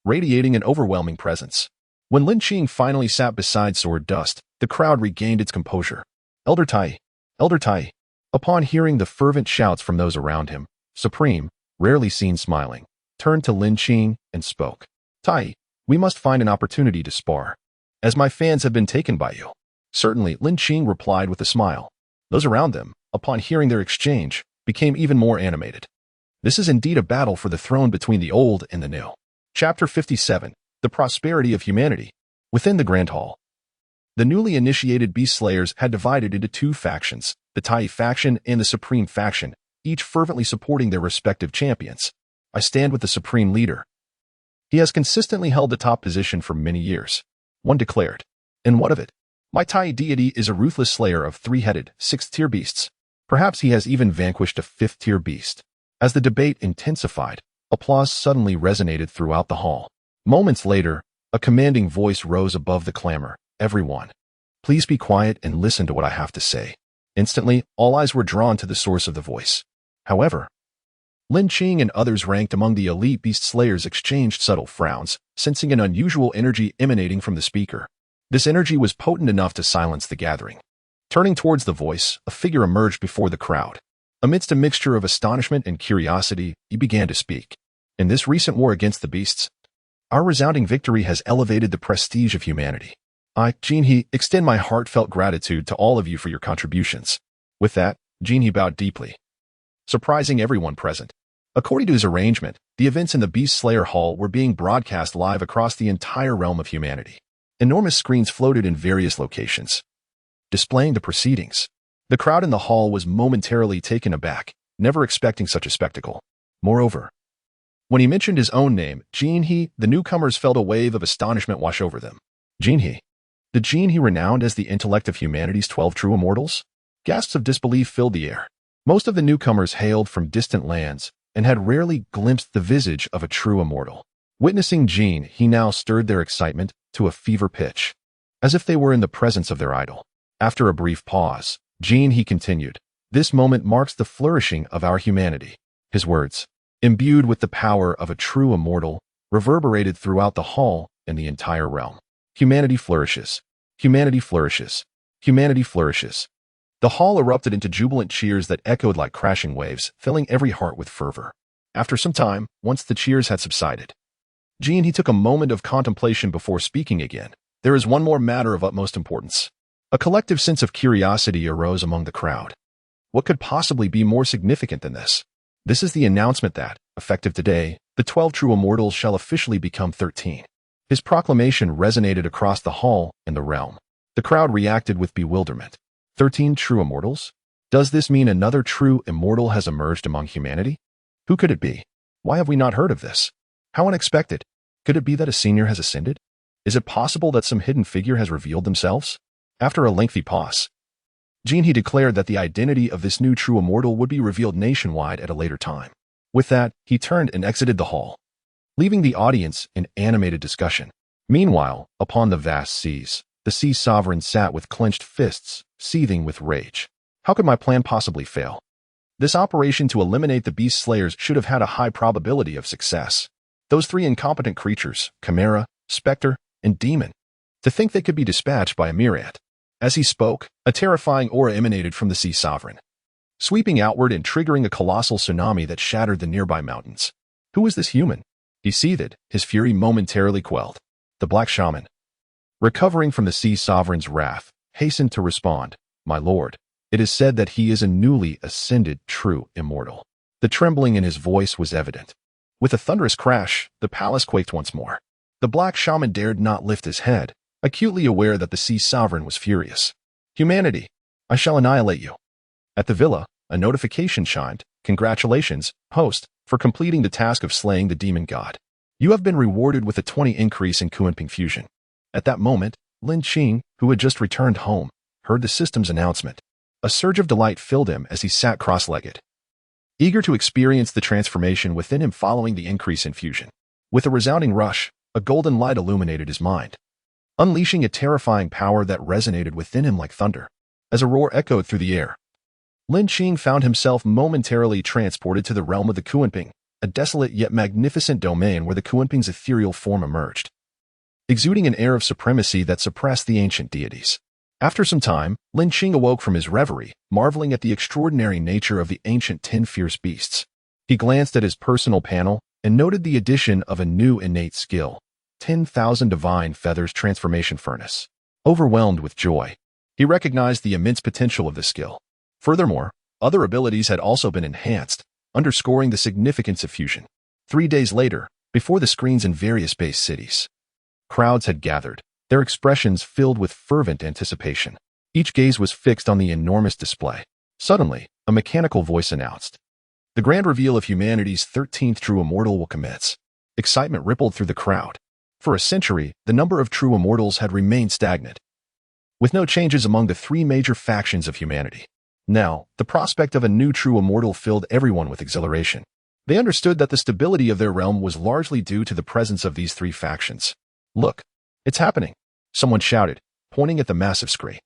radiating an overwhelming presence. When Lin Qing finally sat beside Sword Dust, the crowd regained its composure. Elder Tai. Upon hearing the fervent shouts from those around him, Supreme, rarely seen smiling, turned to Lin Qing and spoke. Tai, we must find an opportunity to spar, as my fans have been taken by you. Certainly, Lin Qing replied with a smile. Those around them, upon hearing their exchange, became even more animated. This is indeed a battle for the throne between the old and the new. Chapter 57, The Prosperity of Humanity. Within the Grand Hall, the newly initiated beast slayers had divided into 2 factions, the Tai faction and the Supreme faction, each fervently supporting their respective champions. I stand with the Supreme leader. He has consistently held the top position for many years. One declared. And what of it? My Tai deity is a ruthless slayer of 3-headed, 6th-tier beasts. Perhaps he has even vanquished a 5th-tier beast. As the debate intensified, applause suddenly resonated throughout the hall. Moments later, a commanding voice rose above the clamor. Everyone, please be quiet and listen to what I have to say. Instantly, all eyes were drawn to the source of the voice. However, Lin Qing and others ranked among the elite beast slayers exchanged subtle frowns, sensing an unusual energy emanating from the speaker. This energy was potent enough to silence the gathering. Turning towards the voice, a figure emerged before the crowd. Amidst a mixture of astonishment and curiosity, he began to speak. In this recent war against the beasts, our resounding victory has elevated the prestige of humanity. I, Jin He, extend my heartfelt gratitude to all of you for your contributions. With that, Jin He bowed deeply, surprising everyone present. According to his arrangement, the events in the Beast Slayer Hall were being broadcast live across the entire realm of humanity. Enormous screens floated in various locations, displaying the proceedings. The crowd in the hall was momentarily taken aback, never expecting such a spectacle. Moreover, when he mentioned his own name, Jin He, the newcomers felt a wave of astonishment wash over them. Jin He, the Jin He renowned as the intellect of humanity's 12 true immortals? Gasps of disbelief filled the air. Most of the newcomers hailed from distant lands and had rarely glimpsed the visage of a true immortal. Witnessing Jin He now stirred their excitement to a fever pitch, as if they were in the presence of their idol. After a brief pause, Jin He continued, "This moment marks the flourishing of our humanity." His words, imbued with the power of a true immortal, reverberated throughout the hall and the entire realm. Humanity flourishes. Humanity flourishes. Humanity flourishes. The hall erupted into jubilant cheers that echoed like crashing waves, filling every heart with fervor. After some time, once the cheers had subsided, Jin He took a moment of contemplation before speaking again. There is one more matter of utmost importance. A collective sense of curiosity arose among the crowd. What could possibly be more significant than this? This is the announcement that, effective today, the 12 true immortals shall officially become 13. His proclamation resonated across the hall and the realm. The crowd reacted with bewilderment. 13 true immortals? Does this mean another true immortal has emerged among humanity? Who could it be? Why have we not heard of this? How unexpected. Could it be that a senior has ascended? Is it possible that some hidden figure has revealed themselves? After a lengthy pause, Jin He declared that the identity of this new true immortal would be revealed nationwide at a later time. With that, he turned and exited the hall, leaving the audience in animated discussion. Meanwhile, upon the vast seas, the sea sovereign sat with clenched fists, seething with rage. How could my plan possibly fail? This operation to eliminate the beast slayers should have had a high probability of success. Those three incompetent creatures, Chimera, Spectre, and Demon, to think they could be dispatched by a myriad. As he spoke, a terrifying aura emanated from the sea sovereign, sweeping outward and triggering a colossal tsunami that shattered the nearby mountains. Who was this human? He seethed, his fury momentarily quelled. The Black Shaman, recovering from the sea sovereign's wrath, hastened to respond, "My lord, it is said that he is a newly ascended true immortal." The trembling in his voice was evident. With a thunderous crash, the palace quaked once more. The Black Shaman dared not lift his head, acutely aware that the sea sovereign was furious. "Humanity, I shall annihilate you." At the villa, a notification chimed, "Congratulations, host, for completing the task of slaying the demon god. You have been rewarded with a 20 increase in Kunping fusion." At that moment, Lin Qing, who had just returned home, heard the system's announcement. A surge of delight filled him as he sat cross-legged, eager to experience the transformation within him following the increase in fusion. With a resounding rush, a golden light illuminated his mind, unleashing a terrifying power that resonated within him like thunder. As a roar echoed through the air, Lin Qing found himself momentarily transported to the realm of the Kunping, a desolate yet magnificent domain where the Kunping's ethereal form emerged, exuding an air of supremacy that suppressed the ancient deities. After some time, Lin Qing awoke from his reverie, marveling at the extraordinary nature of the ancient 10 fierce beasts. He glanced at his personal panel and noted the addition of a new innate skill, 10,000 Divine Feathers Transformation Furnace. Overwhelmed with joy, he recognized the immense potential of the skill. Furthermore, other abilities had also been enhanced, underscoring the significance of fusion. 3 days later, before the screens in various base cities, crowds had gathered, their expressions filled with fervent anticipation. Each gaze was fixed on the enormous display. Suddenly, a mechanical voice announced, "The grand reveal of humanity's 13th true immortal will commence." Excitement rippled through the crowd. For a century, the number of true immortals had remained stagnant, with no changes among the three major factions of humanity. Now, the prospect of a new true immortal filled everyone with exhilaration. They understood that the stability of their realm was largely due to the presence of these three factions. "Look, it's happening," someone shouted, pointing at the massive screen.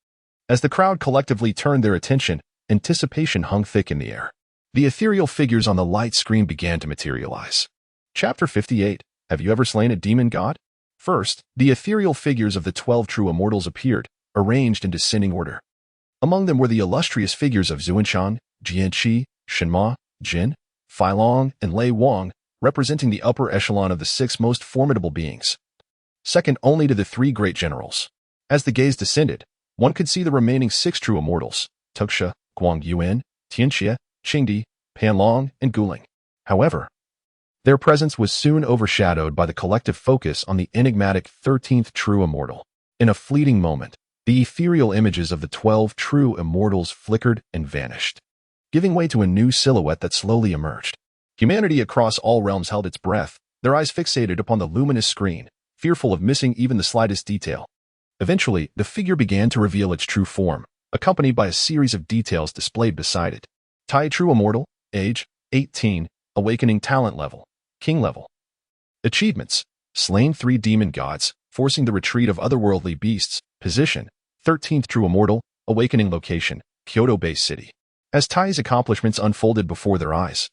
As the crowd collectively turned their attention, anticipation hung thick in the air. The ethereal figures on the light screen began to materialize. Chapter 58. Have you ever slain a demon god? First, the ethereal figures of the 12 true immortals appeared, arranged in descending order. Among them were the illustrious figures of Zuanshan, Jianqi, Shenma, Jin, Feilong, and Lei Wang, representing the upper echelon of the 6 most formidable beings. Second only to the 3 great generals. As the gaze descended, one could see the remaining 6 true immortals, Tuxia, Guang Yuan, Tianxie, Qingdi, Panlong, and Guling. However, their presence was soon overshadowed by the collective focus on the enigmatic 13th true immortal. In a fleeting moment, the ethereal images of the 12 true immortals flickered and vanished, giving way to a new silhouette that slowly emerged. Humanity across all realms held its breath, their eyes fixated upon the luminous screen, fearful of missing even the slightest detail. Eventually, the figure began to reveal its true form, accompanied by a series of details displayed beside it. Tai True Immortal, age, 18, awakening talent level, king level. Achievements, slain 3 demon gods, forcing the retreat of otherworldly beasts, position, 13th True Immortal, awakening location, Kyoto-based city. As Tai's accomplishments unfolded before their eyes,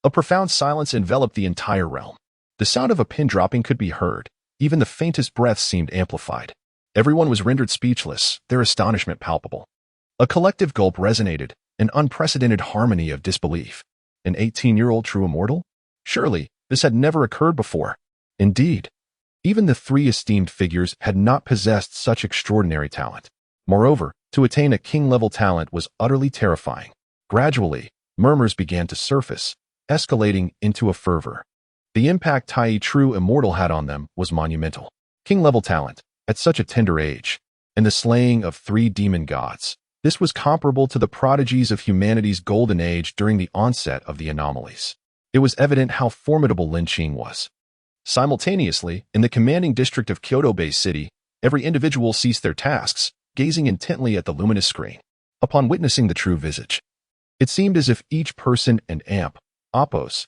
a profound silence enveloped the entire realm. The sound of a pin dropping could be heard, even the faintest breath seemed amplified. Everyone was rendered speechless, their astonishment palpable. A collective gulp resonated, an unprecedented harmony of disbelief. An 18-year-old true immortal? Surely, this had never occurred before. Indeed, even the 3 esteemed figures had not possessed such extraordinary talent. Moreover, to attain a king-level talent was utterly terrifying. Gradually, murmurs began to surface, escalating into a fervor. The impact Tai True Immortal had on them was monumental. King-level talent, at such a tender age, and the slaying of 3 demon gods. This was comparable to the prodigies of humanity's golden age during the onset of the anomalies. It was evident how formidable Lin Qing was. Simultaneously, in the commanding district of Kyoto-based city, every individual ceased their tasks, gazing intently at the luminous screen. Upon witnessing the true visage, it seemed as if each person and Apos'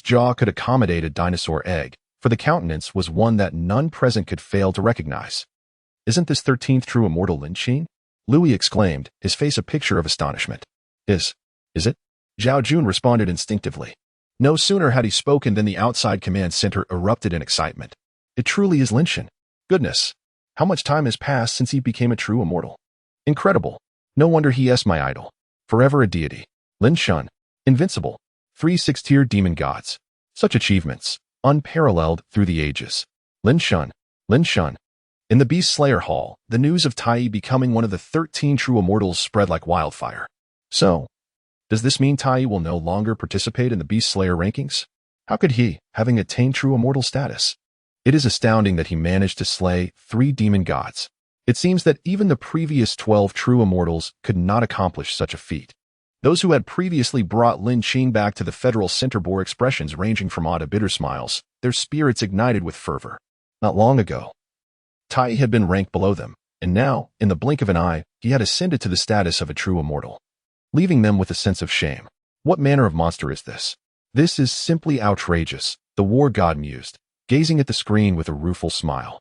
jaw could accommodate a dinosaur egg, for the countenance was one that none present could fail to recognize. Isn't this 13th true immortal Lin Qing? Louis exclaimed, his face a picture of astonishment. Is it? Zhao Jun responded instinctively. No sooner had he spoken than the outside command center erupted in excitement. It truly is Lin Qing. Goodness, how much time has passed since he became a true immortal. Incredible. No wonder he is my idol. Forever a deity. Lin Qing, invincible. 3 6-tier demon gods. Such achievements, unparalleled through the ages. Lin Qing. In the Beast Slayer Hall, the news of Tai becoming one of the 13 true immortals spread like wildfire. So, does this mean Tai will no longer participate in the Beast Slayer rankings? How could he, having attained true immortal status? It is astounding that he managed to slay 3 demon gods. It seems that even the previous 12 true immortals could not accomplish such a feat. Those who had previously brought Lin Qing back to the Federal Center bore expressions ranging from awe to bitter smiles, their spirits ignited with fervor. Not long ago, Tai had been ranked below them, and now, in the blink of an eye, he had ascended to the status of a true immortal, leaving them with a sense of shame. What manner of monster is this? This is simply outrageous, the war god mused, gazing at the screen with a rueful smile.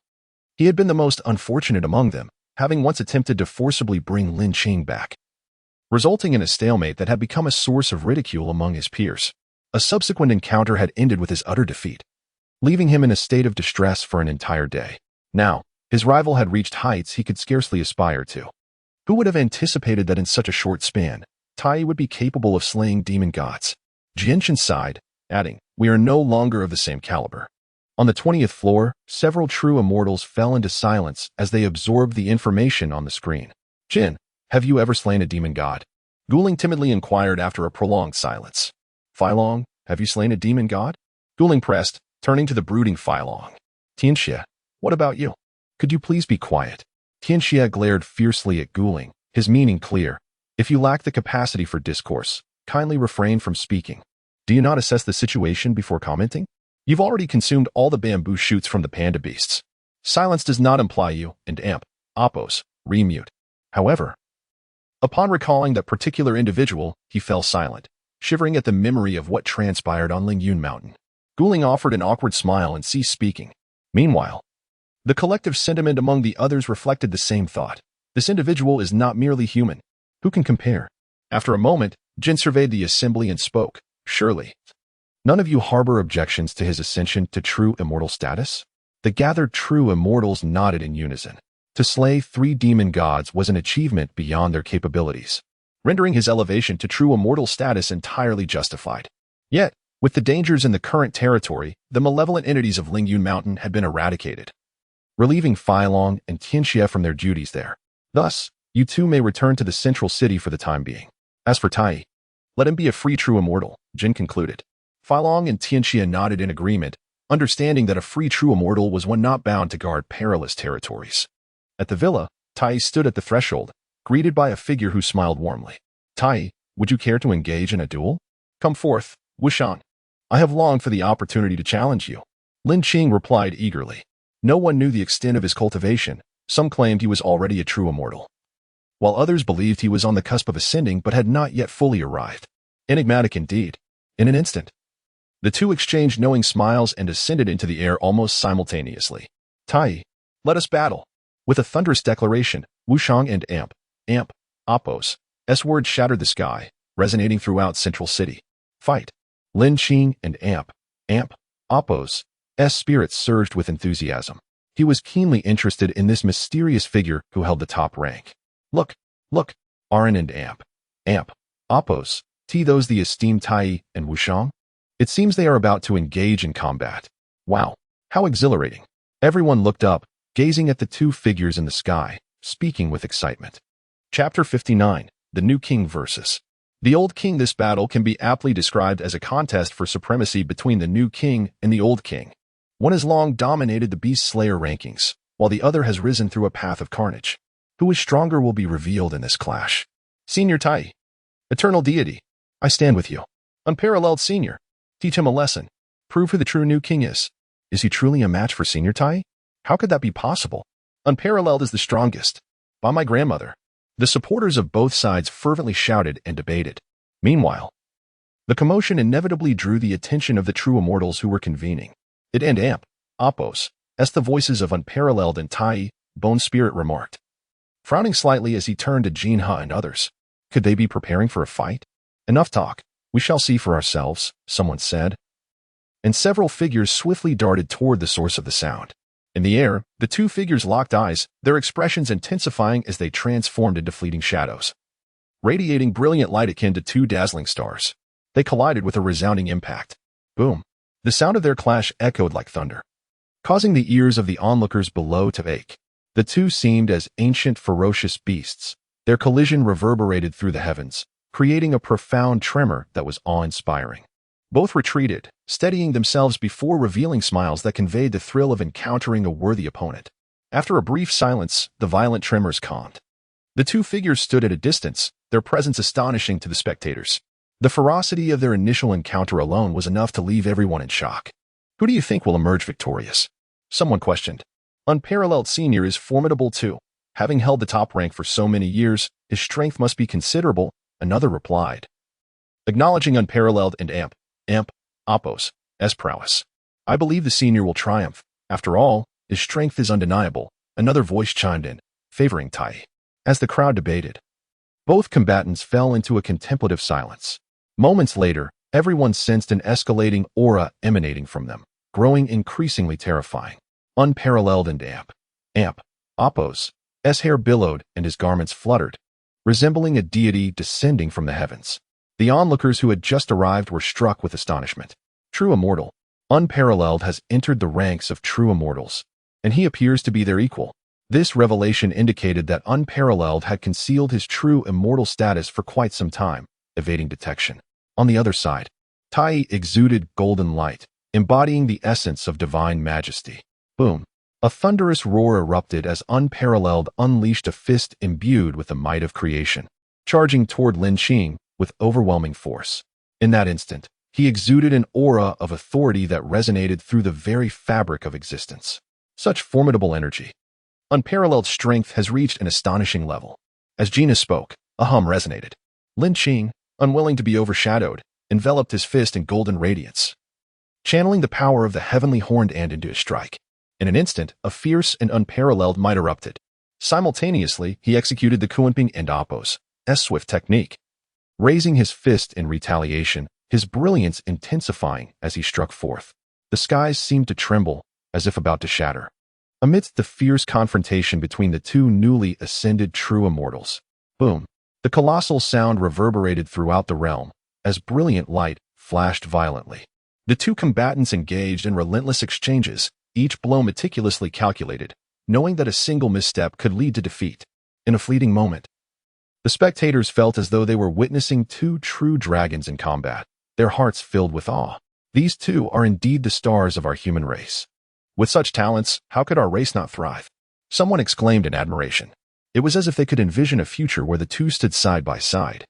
He had been the most unfortunate among them, having once attempted to forcibly bring Lin Qing back, resulting in a stalemate that had become a source of ridicule among his peers. A subsequent encounter had ended with his utter defeat, leaving him in a state of distress for an entire day. Now, his rival had reached heights he could scarcely aspire to. Who would have anticipated that in such a short span, Tai would be capable of slaying demon gods? Jianshan sighed, adding, "We are no longer of the same caliber." On the 20th floor, several true immortals fell into silence as they absorbed the information on the screen. "Jin, have you ever slain a demon god?" Guling timidly inquired after a prolonged silence. "Feilong, have you slain a demon god?" Guling pressed, turning to the brooding Feilong. "Tianxie, what about you? Could you please be quiet?" Tianxie glared fiercely at Guling, his meaning clear. "If you lack the capacity for discourse, kindly refrain from speaking. Do you not assess the situation before commenting? You've already consumed all the bamboo shoots from the panda beasts. Silence does not imply you, and Apos, remute." However, upon recalling that particular individual, he fell silent, shivering at the memory of what transpired on Lingyun Mountain. Guling offered an awkward smile and ceased speaking. Meanwhile, the collective sentiment among the others reflected the same thought. This individual is not merely human. Who can compare? After a moment, Jin surveyed the assembly and spoke, "Surely none of you harbor objections to his ascension to true immortal status?" The gathered true immortals nodded in unison. To slay 3 demon gods was an achievement beyond their capabilities, rendering his elevation to true immortal status entirely justified. Yet, with the dangers in the current territory, the malevolent entities of Lingyun Mountain had been eradicated, relieving Feilong and Tianxia from their duties there. Thus, you two may return to the central city for the time being. As for Tai, let him be a free true immortal, Jin concluded. Feilong and Tianxia nodded in agreement, understanding that a free true immortal was one not bound to guard perilous territories. At the villa, Tai stood at the threshold, greeted by a figure who smiled warmly. "Tai, would you care to engage in a duel? Come forth, Wuxian. I have longed for the opportunity to challenge you." Lin Qing replied eagerly. No one knew the extent of his cultivation. Some claimed he was already a true immortal, while others believed he was on the cusp of ascending but had not yet fully arrived. Enigmatic indeed. In an instant, the two exchanged knowing smiles and ascended into the air almost simultaneously. "Tai, let us battle." With a thunderous declaration, Wuxian and Amp, Apos, S-word shattered the sky, resonating throughout Central City. "Fight." Lin Qing and Amp, Apos, S spirits surged with enthusiasm. He was keenly interested in this mysterious figure who held the top rank. Look, Arin and Amp, Apos, those the esteemed Tai and Wuxian? It seems they are about to engage in combat. Wow, how exhilarating. Everyone looked up, gazing at the two figures in the sky, speaking with excitement. Chapter 59, The New King versus the Old King. This battle can be aptly described as a contest for supremacy between the new king and the old king. One has long dominated the Beast Slayer rankings, while the other has risen through a path of carnage. Who is stronger will be revealed in this clash. Senior Tai, eternal deity, I stand with you. Unparalleled senior, teach him a lesson. Prove who the true new king is. Is he truly a match for Senior Tai? How could that be possible? Unparalleled is the strongest. By my grandmother. The supporters of both sides fervently shouted and debated. Meanwhile, the commotion inevitably drew the attention of the true immortals who were convening. It and Amp, Apos, as the voices of Unparalleled and Tai, Bone Spirit remarked, frowning slightly as he turned to Jin Ha and others. Could they be preparing for a fight? Enough talk. We shall see for ourselves, someone said. And several figures swiftly darted toward the source of the sound. In the air, the two figures locked eyes, their expressions intensifying as they transformed into fleeting shadows, radiating brilliant light akin to two dazzling stars. They collided with a resounding impact. Boom. The sound of their clash echoed like thunder, causing the ears of the onlookers below to ache. The two seemed as ancient, ferocious beasts. Their collision reverberated through the heavens, creating a profound tremor that was awe-inspiring. Both retreated, steadying themselves before revealing smiles that conveyed the thrill of encountering a worthy opponent. After a brief silence, the violent tremors calmed. The two figures stood at a distance, their presence astonishing to the spectators. The ferocity of their initial encounter alone was enough to leave everyone in shock. Who do you think will emerge victorious? Someone questioned. Unparalleled Senior is formidable too. Having held the top rank for so many years, his strength must be considerable, another replied. Acknowledging Unparalleled and Amp, Apos, S prowess. I believe the Senior will triumph. After all, his strength is undeniable, another voice chimed in, favoring Tai. As the crowd debated, both combatants fell into a contemplative silence. Moments later, everyone sensed an escalating aura emanating from them, growing increasingly terrifying. Unparalleled and Amp, Apos, S hair billowed and his garments fluttered, resembling a deity descending from the heavens. The onlookers who had just arrived were struck with astonishment. True immortal, Unparalleled has entered the ranks of true immortals, and he appears to be their equal. This revelation indicated that Unparalleled had concealed his true immortal status for quite some time, evading detection. On the other side, Tai exuded golden light, embodying the essence of divine majesty. Boom! A thunderous roar erupted as Unparalleled unleashed a fist imbued with the might of creation, charging toward Lin Qing with overwhelming force. In that instant, he exuded an aura of authority that resonated through the very fabric of existence. Such formidable energy. Unparalleled strength has reached an astonishing level. As Gina spoke, a hum resonated. Lin Qing, unwilling to be overshadowed, enveloped his fist in golden radiance, channeling the power of the heavenly horned and into his strike. In an instant, a fierce and unparalleled might erupted. Simultaneously, he executed the Kunping and Apos, S swift technique. raising his fist in retaliation, his brilliance intensifying as he struck forth. The skies seemed to tremble, as if about to shatter. Amidst the fierce confrontation between the two newly ascended true immortals, boom, the colossal sound reverberated throughout the realm, as brilliant light flashed violently. The two combatants engaged in relentless exchanges, each blow meticulously calculated, knowing that a single misstep could lead to defeat. In a fleeting moment, the spectators felt as though they were witnessing two true dragons in combat, their hearts filled with awe. These two are indeed the stars of our human race. With such talents, how could our race not thrive? Someone exclaimed in admiration. It was as if they could envision a future where the two stood side by side.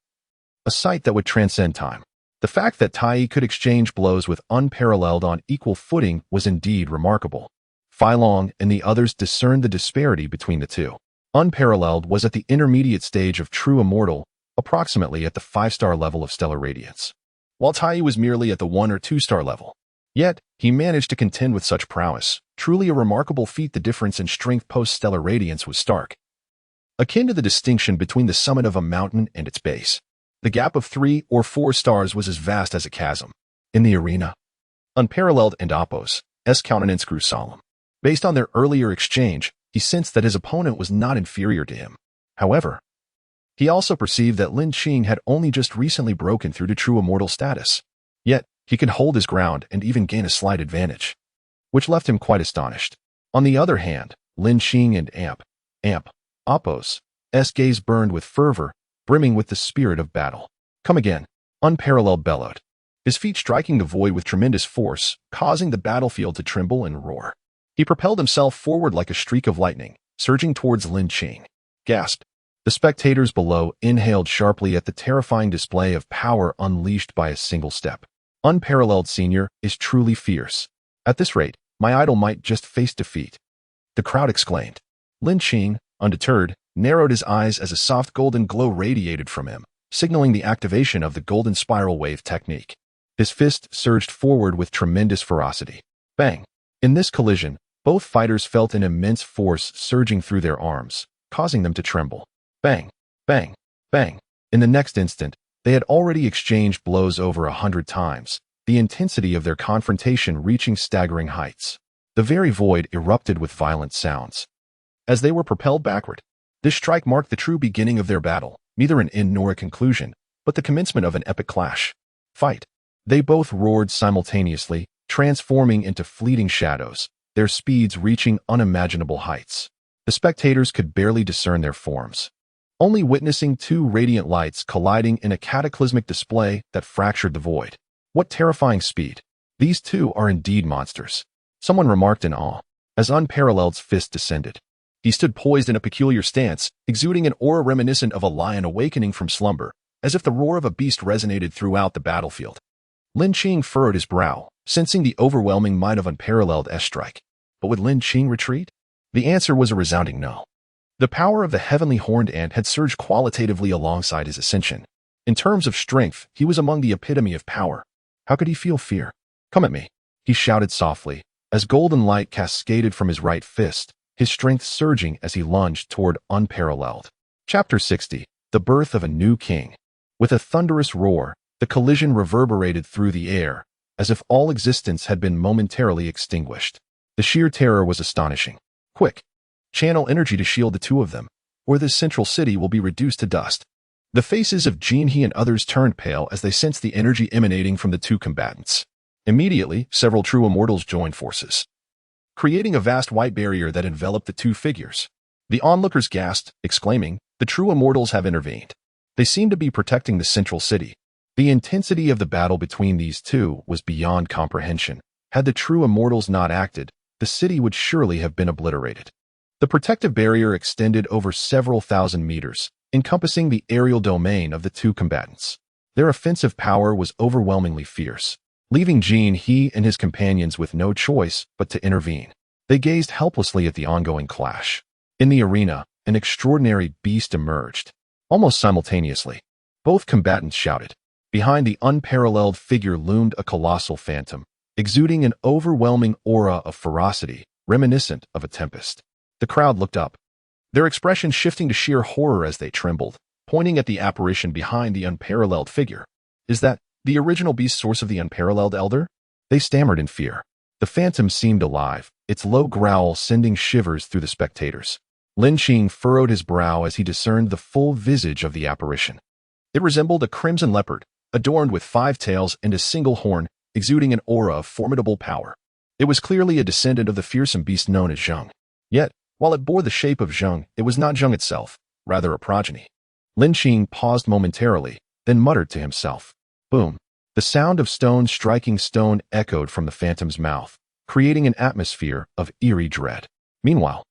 A sight that would transcend time. The fact that Tai could exchange blows with unparalleled on equal footing was indeed remarkable. Fai Long and the others discerned the disparity between the two. Unparalleled was at the intermediate stage of true immortal, approximately at the 5-star level of stellar radiance, while Tai was merely at the 1 or 2-star level. Yet, he managed to contend with such prowess, truly a remarkable feat. The difference in strength post-stellar radiance was stark, akin to the distinction between the summit of a mountain and its base. The gap of 3 or 4 stars was as vast as a chasm. In the arena, Unparalleled and Apos' countenance grew solemn. Based on their earlier exchange, he sensed that his opponent was not inferior to him. However, he also perceived that Lin Qing had only just recently broken through to true immortal status. Yet, he could hold his ground and even gain a slight advantage, which left him quite astonished. On the other hand, Lin Qing and Apos' gaze burned with fervor, brimming with the spirit of battle. Come again, Unparalleled bellowed, his feet striking the void with tremendous force, causing the battlefield to tremble and roar. He propelled himself forward like a streak of lightning, surging towards Lin Qing. Gasped. The spectators below inhaled sharply at the terrifying display of power unleashed by a single step. Unparalleled Senior is truly fierce. At this rate, my idol might just face defeat. The crowd exclaimed. Lin Qing, undeterred, narrowed his eyes as a soft golden glow radiated from him, signaling the activation of the golden spiral wave technique. His fist surged forward with tremendous ferocity. Bang! In this collision, both fighters felt an immense force surging through their arms, causing them to tremble. Bang! Bang! Bang! In the next instant, they had already exchanged blows over 100 times, the intensity of their confrontation reaching staggering heights. The very void erupted with violent sounds. As they were propelled backward, this strike marked the true beginning of their battle, neither an end nor a conclusion, but the commencement of an epic clash. Fight! They both roared simultaneously, transforming into fleeting shadows, their speeds reaching unimaginable heights. The spectators could barely discern their forms, only witnessing two radiant lights colliding in a cataclysmic display that fractured the void. What terrifying speed! These two are indeed monsters, someone remarked in awe, as Unparalleled's fist descended. He stood poised in a peculiar stance, exuding an aura reminiscent of a lion awakening from slumber, as if the roar of a beast resonated throughout the battlefield. Lin Qing furrowed his brow, sensing the overwhelming might of Unparalleled's strike. But would Lin Qing retreat? The answer was a resounding no. The power of the heavenly horned ant had surged qualitatively alongside his ascension. In terms of strength, he was among the epitome of power. How could he feel fear? Come at me, he shouted softly, as golden light cascaded from his right fist, his strength surging as he lunged toward Unparalleled. Chapter 60. The Birth of a New King. With a thunderous roar, the collision reverberated through the air, as if all existence had been momentarily extinguished. The sheer terror was astonishing. Quick! Channel energy to shield the two of them, or this central city will be reduced to dust. The faces of Jin He and others turned pale as they sensed the energy emanating from the two combatants. Immediately, several true immortals joined forces, creating a vast white barrier that enveloped the two figures. The onlookers gasped, exclaiming, "The true immortals have intervened." They seemed to be protecting the central city. The intensity of the battle between these two was beyond comprehension. Had the true immortals not acted, the city would surely have been obliterated. The protective barrier extended over several thousand meters, encompassing the aerial domain of the two combatants. Their offensive power was overwhelmingly fierce, leaving Jin He and his companions with no choice but to intervene. They gazed helplessly at the ongoing clash. In the arena, an extraordinary beast emerged. Almost simultaneously, both combatants shouted. Behind the unparalleled figure loomed a colossal phantom, exuding an overwhelming aura of ferocity, reminiscent of a tempest. The crowd looked up, their expressions shifting to sheer horror as they trembled. pointing at the apparition behind the unparalleled figure. Is that the original beast source of the unparalleled elder? They stammered in fear. The phantom seemed alive, its low growl sending shivers through the spectators. Lin Qing furrowed his brow as he discerned the full visage of the apparition. It resembled a crimson leopard, adorned with 5 tails and a single horn, exuding an aura of formidable power. It was clearly a descendant of the fearsome beast known as Zheng. Yet, while it bore the shape of Zheng, it was not Zheng itself, rather a progeny. Lin Qing paused momentarily, then muttered to himself. Boom! The sound of stone striking stone echoed from the phantom's mouth, creating an atmosphere of eerie dread. Meanwhile,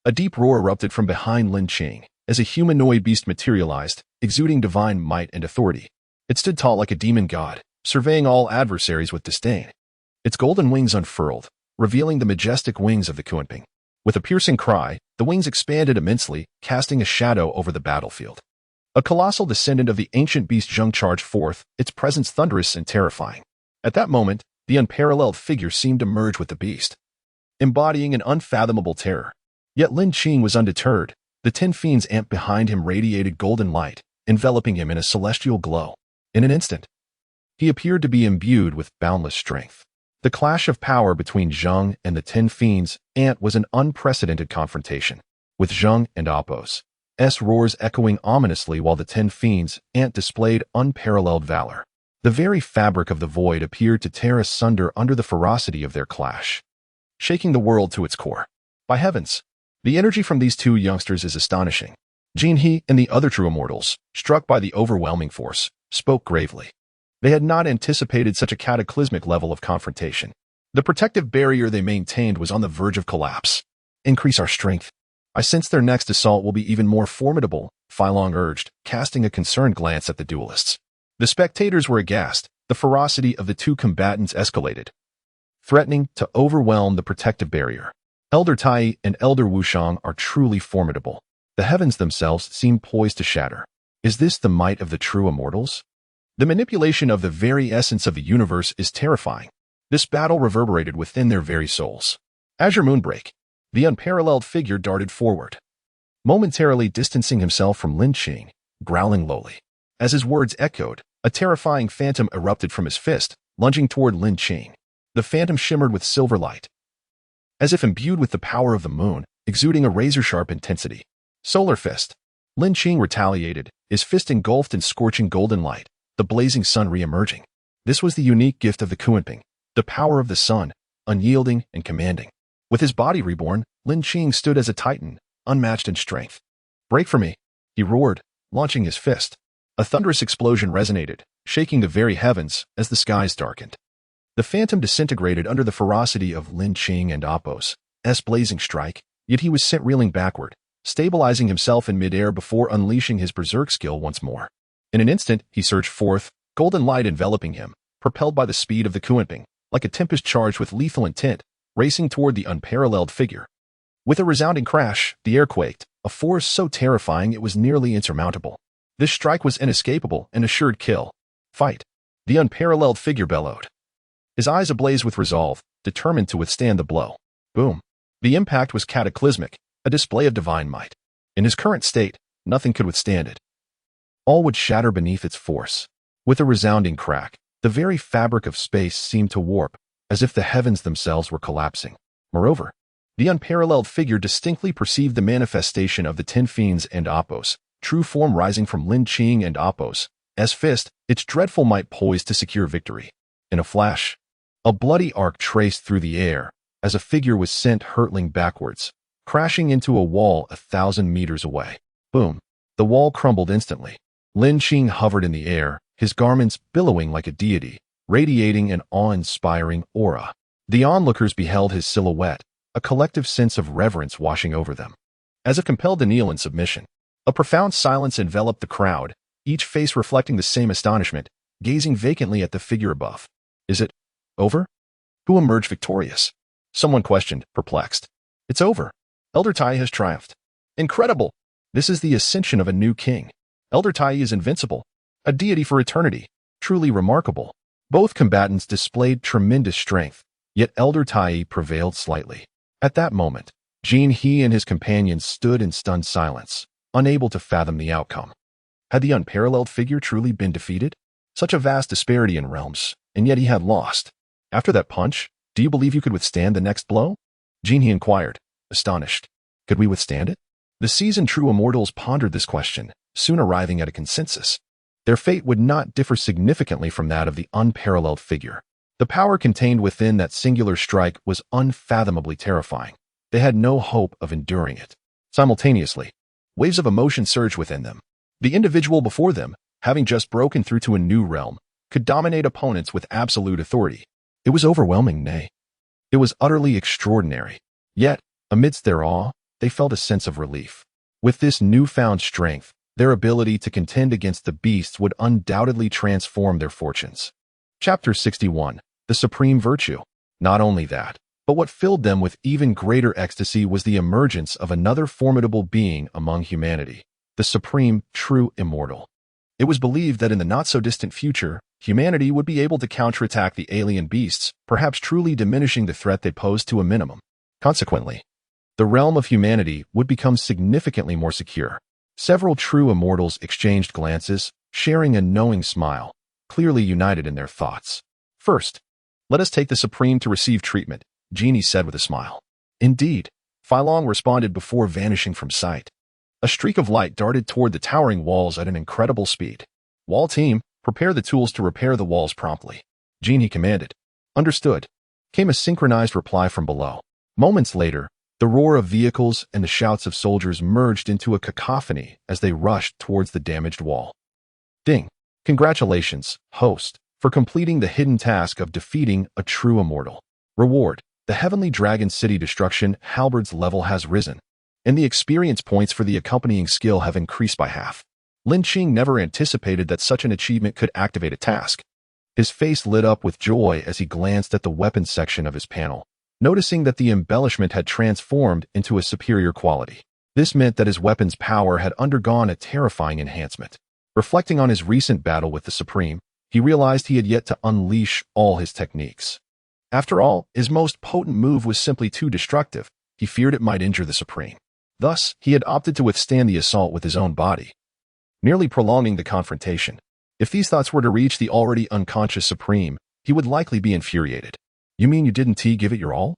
a deep roar erupted from behind Lin Qing as a humanoid beast materialized, exuding divine might and authority. It stood tall like a demon god, surveying all adversaries with disdain. Its golden wings unfurled, revealing the majestic wings of the Kunping. With a piercing cry, the wings expanded immensely, casting a shadow over the battlefield. A colossal descendant of the ancient beast Zheng charged forth, its presence thunderous and terrifying. At that moment, the unparalleled figure seemed to merge with the beast, embodying an unfathomable terror. Yet Lin Qing was undeterred. The 10 fiends amped behind him radiated golden light, enveloping him in a celestial glow. In an instant, he appeared to be imbued with boundless strength. The clash of power between Zheng and the 10 fiends ant was an unprecedented confrontation, with Zheng and Apos' roars echoing ominously while the 10 fiends ant displayed unparalleled valor. The very fabric of the void appeared to tear asunder under the ferocity of their clash, shaking the world to its core. By heavens, the energy from these 2 youngsters is astonishing. Jin He and the other true immortals, struck by the overwhelming force, spoke gravely. They had not anticipated such a cataclysmic level of confrontation. The protective barrier they maintained was on the verge of collapse. Increase our strength. I sense their next assault will be even more formidable, Filong urged, casting a concerned glance at the duelists. The spectators were aghast. The ferocity of the 2 combatants escalated, threatening to overwhelm the protective barrier. Elder Tai and Elder Wushang are truly formidable. The heavens themselves seem poised to shatter. Is this the might of the true immortals? The manipulation of the very essence of the universe is terrifying. This battle reverberated within their very souls. Azure Moonbreak. The unparalleled figure darted forward, momentarily distancing himself from Lin Qing, growling lowly. As his words echoed, a terrifying phantom erupted from his fist, lunging toward Lin Qing. The phantom shimmered with silver light, as if imbued with the power of the moon, exuding a razor-sharp intensity. Solar Fist. Lin Qing retaliated, his fist engulfed in scorching golden light, the blazing sun re-emerging. This was the unique gift of the Kunping, the power of the sun, unyielding and commanding. With his body reborn, Lin Qing stood as a titan, unmatched in strength. Break for me, he roared, launching his fist. A thunderous explosion resonated, shaking the very heavens as the skies darkened. The phantom disintegrated under the ferocity of Lin Qing and Apos' blazing strike, yet he was sent reeling backward, stabilizing himself in midair before unleashing his berserk skill once more. In an instant, he surged forth, golden light enveloping him, propelled by the speed of the Kunping, like a tempest charged with lethal intent, racing toward the unparalleled figure. With a resounding crash, the air quaked, a force so terrifying it was nearly insurmountable. This strike was inescapable, an assured kill. Fight. The unparalleled figure bellowed, his eyes ablaze with resolve, determined to withstand the blow. Boom. The impact was cataclysmic, a display of divine might. In his current state, nothing could withstand it. All would shatter beneath its force. With a resounding crack, the very fabric of space seemed to warp, as if the heavens themselves were collapsing. Moreover, the unparalleled figure distinctly perceived the manifestation of the 10 fiends and Apos' true form rising from Lin Qing and Apos' fist, its dreadful might poised to secure victory. In a flash, a bloody arc traced through the air as a figure was sent hurtling backwards, crashing into a wall 1,000 meters away. Boom! The wall crumbled instantly. Lin Qing hovered in the air, his garments billowing like a deity, radiating an awe-inspiring aura. The onlookers beheld his silhouette, a collective sense of reverence washing over them. As if compelled to kneel in submission, a profound silence enveloped the crowd, each face reflecting the same astonishment, gazing vacantly at the figure above. Is it over? Who emerged victorious? Someone questioned, perplexed. It's over. Elder Tai has triumphed. Incredible! This is the ascension of a new king. Elder Tai is invincible, a deity for eternity. Truly remarkable. Both combatants displayed tremendous strength, yet Elder Tai prevailed slightly. At that moment, Jin He and his companions stood in stunned silence, unable to fathom the outcome. Had the unparalleled figure truly been defeated? Such a vast disparity in realms, and yet he had lost. After that punch, do you believe you could withstand the next blow? Jin, he inquired, astonished. Could we withstand it? The seasoned true immortals pondered this question, soon arriving at a consensus. Their fate would not differ significantly from that of the unparalleled figure. The power contained within that singular strike was unfathomably terrifying. They had no hope of enduring it. Simultaneously, waves of emotion surged within them. The individual before them, having just broken through to a new realm, could dominate opponents with absolute authority. It was overwhelming, nay. It was utterly extraordinary. Yet, amidst their awe, they felt a sense of relief. With this newfound strength, their ability to contend against the beasts would undoubtedly transform their fortunes. Chapter 61. The Supreme Virtue. Not only that, but what filled them with even greater ecstasy was the emergence of another formidable being among humanity, the supreme, true immortal. It was believed that in the not-so-distant future, humanity would be able to counterattack the alien beasts, perhaps truly diminishing the threat they posed to a minimum. Consequently, the realm of humanity would become significantly more secure. Several true immortals exchanged glances, sharing a knowing smile, clearly united in their thoughts. First, let us take the Supreme to receive treatment, Genie said with a smile. Indeed, Phylong responded before vanishing from sight. A streak of light darted toward the towering walls at an incredible speed. Wall team, prepare the tools to repair the walls promptly. Genie commanded. Understood. Came a synchronized reply from below. Moments later, the roar of vehicles and the shouts of soldiers merged into a cacophony as they rushed towards the damaged wall. Ding! Congratulations, host, for completing the hidden task of defeating a true immortal. Reward: the Heavenly Dragon City Destruction Halberd's level has risen, and the experience points for the accompanying skill have increased by half. Lin Qing never anticipated that such an achievement could activate a task. His face lit up with joy as he glanced at the weapons section of his panel, noticing that the embellishment had transformed into a superior quality. This meant that his weapon's power had undergone a terrifying enhancement. Reflecting on his recent battle with the Supreme, he realized he had yet to unleash all his techniques. After all, his most potent move was simply too destructive. He feared it might injure the Supreme. Thus, he had opted to withstand the assault with his own body, nearly prolonging the confrontation. If these thoughts were to reach the already unconscious Supreme, he would likely be infuriated. You mean you didn't give it your all?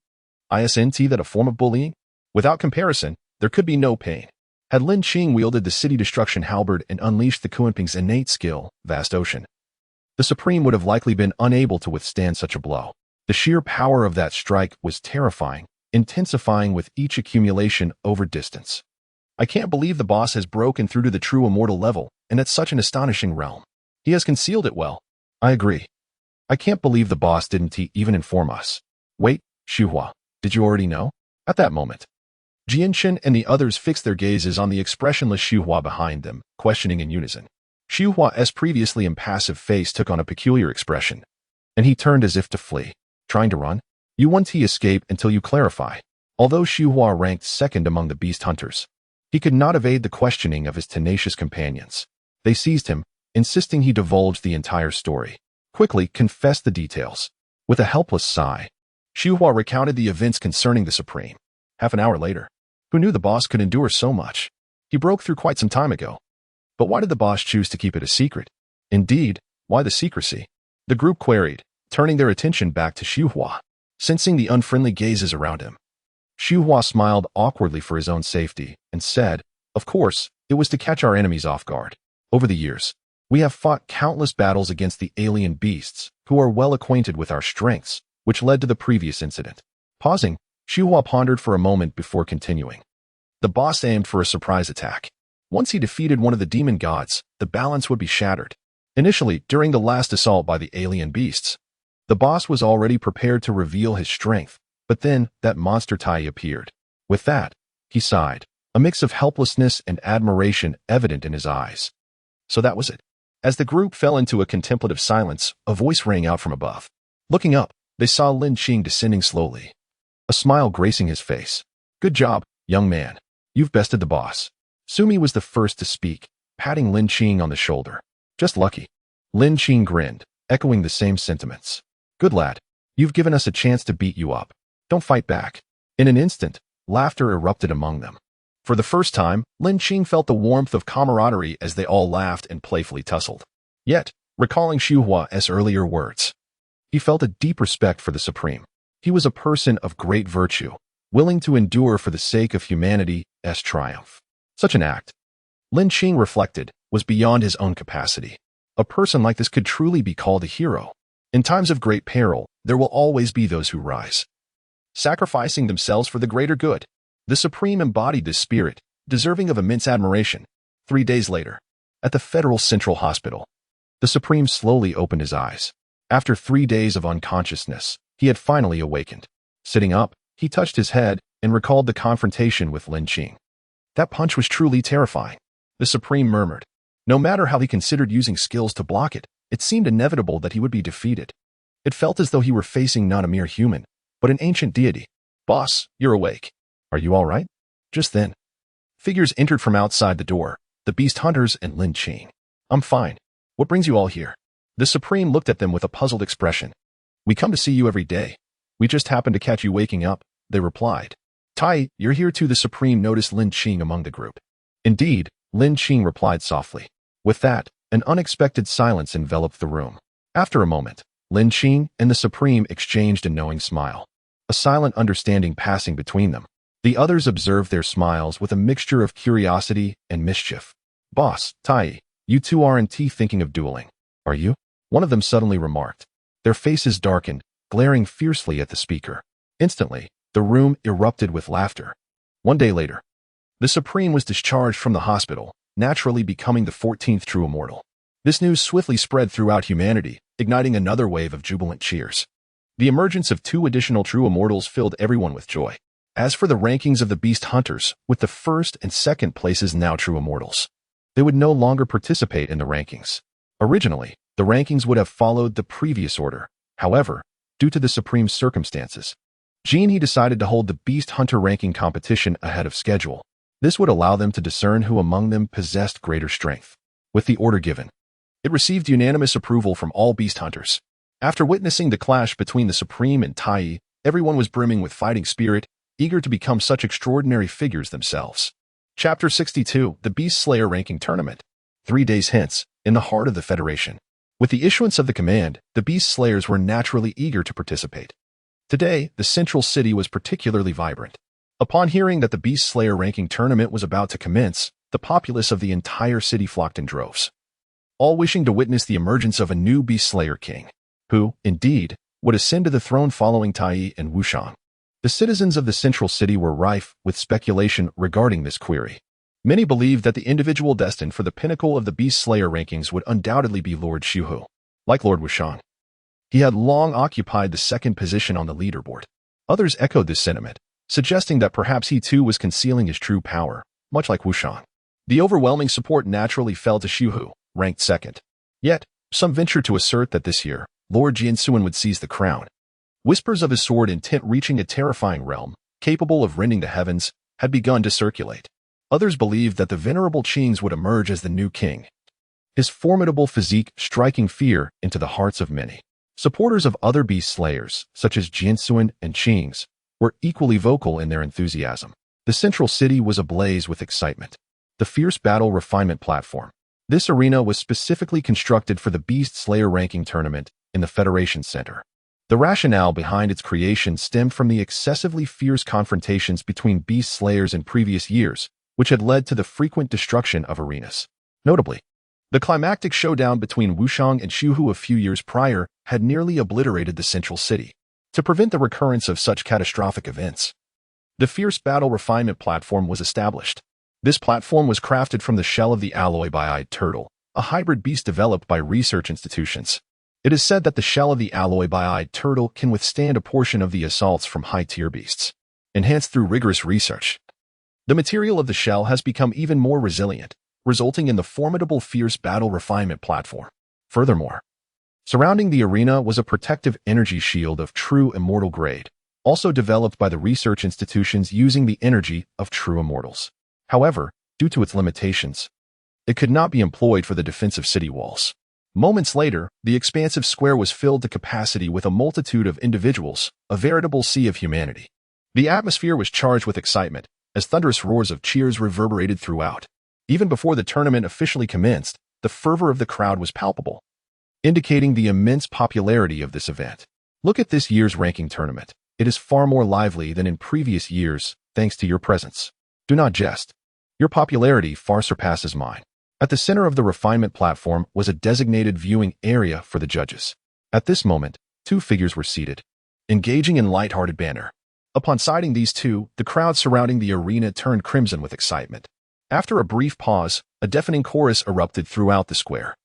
Isn't that a form of bullying? Without comparison, there could be no pain. Had Lin Qing wielded the city destruction halberd and unleashed the Kuanping's innate skill, Vast Ocean, the Supreme would have likely been unable to withstand such a blow. The sheer power of that strike was terrifying, intensifying with each accumulation over distance. I can't believe the boss has broken through to the true immortal level, and at such an astonishing realm. He has concealed it well. I agree. I can't believe the boss didn't even inform us. Wait, Xuhua, did you already know? At that moment, Jianshan and the others fixed their gazes on the expressionless Xuhua behind them, questioning in unison. Xuhua's previously impassive face took on a peculiar expression, and he turned as if to flee. Trying to run? You won't escape until you clarify. Although Xuhua ranked second among the beast hunters, he could not evade the questioning of his tenacious companions. They seized him, insisting he divulge the entire story. Quickly confessed the details. With a helpless sigh, Xuhua recounted the events concerning the Supreme. Half an hour later, who knew the boss could endure so much? He broke through quite some time ago. But why did the boss choose to keep it a secret? Indeed, why the secrecy? The group queried, turning their attention back to Xuhua, sensing the unfriendly gazes around him. Xuhua smiled awkwardly for his own safety and said, of course, it was to catch our enemies off guard. Over the years, we have fought countless battles against the alien beasts, who are well acquainted with our strengths, which led to the previous incident. Pausing, Xuhua pondered for a moment before continuing. The boss aimed for a surprise attack. Once he defeated one of the demon gods, the balance would be shattered. Initially, during the last assault by the alien beasts, the boss was already prepared to reveal his strength, but then that monster Tai appeared. With that, he sighed, a mix of helplessness and admiration evident in his eyes. So that was it. As the group fell into a contemplative silence, a voice rang out from above. Looking up, they saw Lin Qing descending slowly, a smile gracing his face. Good job, young man. You've bested the boss. Sumi was the first to speak, patting Lin Qing on the shoulder. Just lucky. Lin Qing grinned, echoing the same sentiments. Good lad. You've given us a chance to beat you up. Don't fight back. In an instant, laughter erupted among them. For the first time, Lin Qing felt the warmth of camaraderie as they all laughed and playfully tussled. Yet, recalling Xu Hua's earlier words, he felt a deep respect for the Supreme. He was a person of great virtue, willing to endure for the sake of humanity's triumph. Such an act, Lin Qing reflected, was beyond his own capacity. A person like this could truly be called a hero. In times of great peril, there will always be those who rise, sacrificing themselves for the greater good. The Supreme embodied this spirit, deserving of immense admiration. 3 days later, at the Federal Central Hospital, the Supreme slowly opened his eyes. After 3 days of unconsciousness, he had finally awakened. Sitting up, he touched his head and recalled the confrontation with Lin Qing. That punch was truly terrifying. The Supreme murmured. No matter how he considered using skills to block it, it seemed inevitable that he would be defeated. It felt as though he were facing not a mere human, but an ancient deity. Boss, you're awake. Are you all right? Just then, figures entered from outside the door, the beast hunters and Lin Qing. I'm fine. What brings you all here? The Supreme looked at them with a puzzled expression. We come to see you every day. We just happened to catch you waking up, they replied. Tai, you're here too. The Supreme noticed Lin Qing among the group. Indeed, Lin Qing replied softly. With that, an unexpected silence enveloped the room. After a moment, Lin Qing and the Supreme exchanged a knowing smile, a silent understanding passing between them. The others observed their smiles with a mixture of curiosity and mischief. Boss, Tai, you two aren't thinking of dueling, are you? One of them suddenly remarked. Their faces darkened, glaring fiercely at the speaker. Instantly, the room erupted with laughter. 1 day later, the Supreme was discharged from the hospital, naturally becoming the 14th true immortal. This news swiftly spread throughout humanity, igniting another wave of jubilant cheers. The emergence of 2 additional true immortals filled everyone with joy. As for the rankings of the beast hunters, with the 1st and 2nd places now true immortals, they would no longer participate in the rankings. Originally, the rankings would have followed the previous order. However, due to the Supreme's circumstances, he decided to hold the beast hunter ranking competition ahead of schedule. This would allow them to discern who among them possessed greater strength. With the order given, it received unanimous approval from all beast hunters. After witnessing the clash between the Supreme and Tai, everyone was brimming with fighting spirit, eager to become such extraordinary figures themselves. Chapter 62, The Beast Slayer Ranking Tournament. 3 days hence, in the heart of the Federation. With the issuance of the command, the Beast Slayers were naturally eager to participate. Today, the central city was particularly vibrant. Upon hearing that the Beast Slayer Ranking Tournament was about to commence, the populace of the entire city flocked in droves, all wishing to witness the emergence of a new Beast Slayer king, who, indeed, would ascend to the throne following Tai and Wushang. The citizens of the central city were rife with speculation regarding this query. Many believed that the individual destined for the pinnacle of the Beast Slayer rankings would undoubtedly be Lord Xiuhu. Like Lord Wushang, he had long occupied the 2nd position on the leaderboard. Others echoed this sentiment, suggesting that perhaps he too was concealing his true power, much like Wushang. The overwhelming support naturally fell to Xiuhu, ranked 2nd. Yet, some ventured to assert that this year, Lord Jianxuan would seize the crown. Whispers of his sword intent reaching a terrifying realm, capable of rending the heavens, had begun to circulate. Others believed that the venerable Qings would emerge as the new king, his formidable physique striking fear into the hearts of many. Supporters of other beast slayers, such as Jianxuan and Qings, were equally vocal in their enthusiasm. The central city was ablaze with excitement. The fierce battle refinement platform. This arena was specifically constructed for the Beast Slayer Ranking Tournament in the Federation Center. The rationale behind its creation stemmed from the excessively fierce confrontations between beast slayers in previous years, which had led to the frequent destruction of arenas. Notably, the climactic showdown between Wushang and Xiuhu a few years prior had nearly obliterated the central city. To prevent the recurrence of such catastrophic events, the fierce battle refinement platform was established. This platform was crafted from the shell of the alloy-bi-eyed turtle, a hybrid beast developed by research institutions. It is said that the shell of the alloy-bi-eyed turtle can withstand a portion of the assaults from high-tier beasts. Enhanced through rigorous research, the material of the shell has become even more resilient, resulting in the formidable fierce battle refinement platform. Furthermore, surrounding the arena was a protective energy shield of true immortal grade, also developed by the research institutions using the energy of true immortals. However, due to its limitations, it could not be employed for the defense of city walls. Moments later, the expansive square was filled to capacity with a multitude of individuals, a veritable sea of humanity. The atmosphere was charged with excitement, as thunderous roars of cheers reverberated throughout. Even before the tournament officially commenced, the fervor of the crowd was palpable, indicating the immense popularity of this event. Look at this year's ranking tournament. It is far more lively than in previous years, thanks to your presence. Do not jest. Your popularity far surpasses mine. At the center of the refinement platform was a designated viewing area for the judges. At this moment, two figures were seated, engaging in light-hearted banter. Upon sighting these two, the crowd surrounding the arena turned crimson with excitement. After a brief pause, a deafening chorus erupted throughout the square.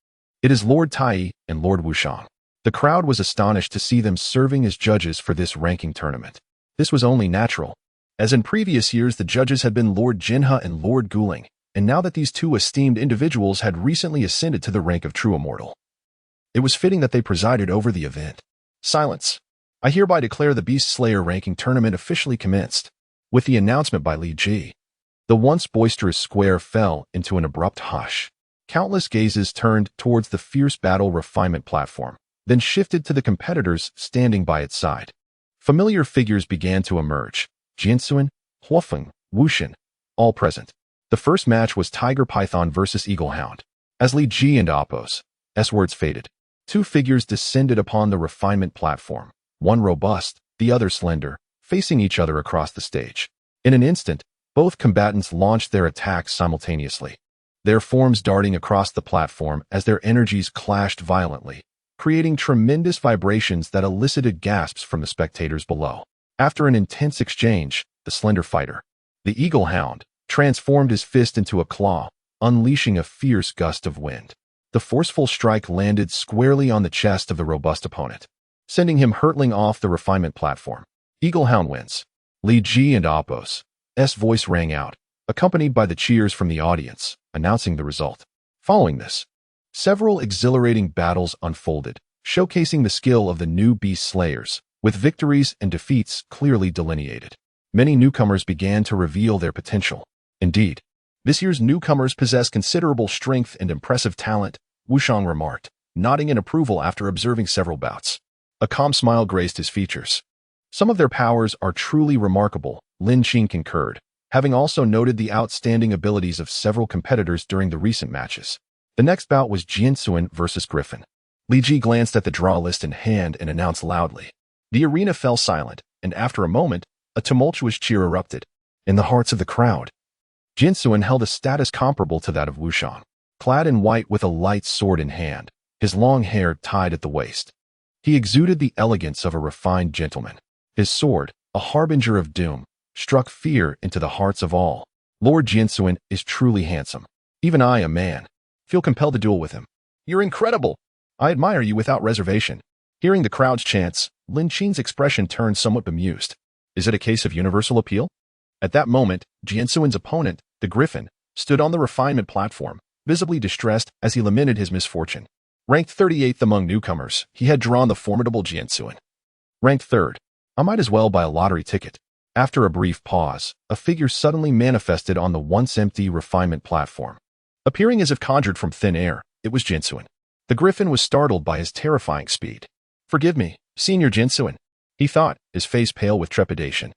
It is Lord Tai and Lord Wushang. The crowd was astonished to see them serving as judges for this ranking tournament. This was only natural. As in previous years, the judges had been Lord Jinhe and Lord Guling, and now that these two esteemed individuals had recently ascended to the rank of true immortal, it was fitting that they presided over the event. Silence. I hereby declare the Beast Slayer ranking tournament officially commenced. With the announcement by Li Qing, the once boisterous square fell into an abrupt hush. Countless gazes turned towards the fierce battle refinement platform, then shifted to the competitors standing by its side. Familiar figures began to emerge. Jianxuan, Huofeng, Wuxian, all present. The first match was Tiger Python versus Eagle Hound. As Li Qing and Apos' words faded, two figures descended upon the refinement platform, one robust, the other slender, facing each other across the stage. In an instant, both combatants launched their attacks simultaneously, their forms darting across the platform as their energies clashed violently, creating tremendous vibrations that elicited gasps from the spectators below. After an intense exchange, the slender fighter, the Eagle Hound, transformed his fist into a claw, unleashing a fierce gust of wind. The forceful strike landed squarely on the chest of the robust opponent, sending him hurtling off the refinement platform. Eagle Hound wins. Li Qing and Apos' voice rang out, accompanied by the cheers from the audience, announcing the result. Following this, several exhilarating battles unfolded, showcasing the skill of the new Beast Slayers, with victories and defeats clearly delineated. Many newcomers began to reveal their potential. Indeed, this year's newcomers possess considerable strength and impressive talent, Wushang remarked, nodding in approval after observing several bouts. A calm smile graced his features. Some of their powers are truly remarkable, Lin Qing concurred, having also noted the outstanding abilities of several competitors during the recent matches. The next bout was Jianxuan versus Griffin. Li Qing glanced at the draw list in hand and announced loudly. The arena fell silent, and after a moment, a tumultuous cheer erupted. In the hearts of the crowd, Jianxuan held a status comparable to that of Wushang, clad in white with a light sword in hand, his long hair tied at the waist. He exuded the elegance of a refined gentleman. His sword, a harbinger of doom, struck fear into the hearts of all. Lord Jianxuan is truly handsome. Even I, a man, feel compelled to duel with him. You're incredible. I admire you without reservation. Hearing the crowd's chants, Lin Qing's expression turned somewhat bemused. Is it a case of universal appeal? At that moment, Jianxuan's opponent, the Griffin, stood on the refinement platform, visibly distressed as he lamented his misfortune. Ranked 38th among newcomers, he had drawn the formidable Jianxuan. Ranked 3rd. I might as well buy a lottery ticket. After a brief pause, a figure suddenly manifested on the once empty refinement platform. Appearing as if conjured from thin air, it was Jianxuan. The Griffin was startled by his terrifying speed. Forgive me, Senior Jianxuan, he thought, his face pale with trepidation.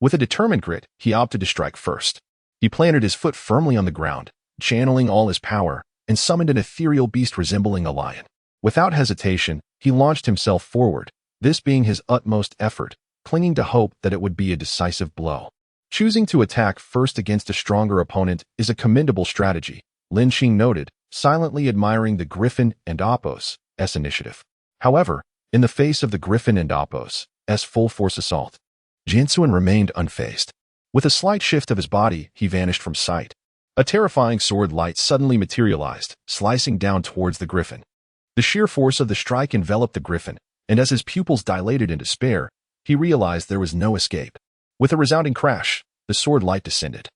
With a determined grit, he opted to strike first. He planted his foot firmly on the ground, channeling all his power, and summoned an ethereal beast resembling a lion. Without hesitation, he launched himself forward, this being his utmost effort, clinging to hope that it would be a decisive blow. Choosing to attack first against a stronger opponent is a commendable strategy, Lin Qing noted, silently admiring the Griffin and Apos' initiative. However, in the face of the Griffin and Apos' full force assault, Jianxuan remained unfazed. With a slight shift of his body, he vanished from sight. A terrifying sword light suddenly materialized, slicing down towards the Griffin. The sheer force of the strike enveloped the Griffin, and as his pupils dilated in despair, he realized there was no escape. With a resounding crash, the sword light descended,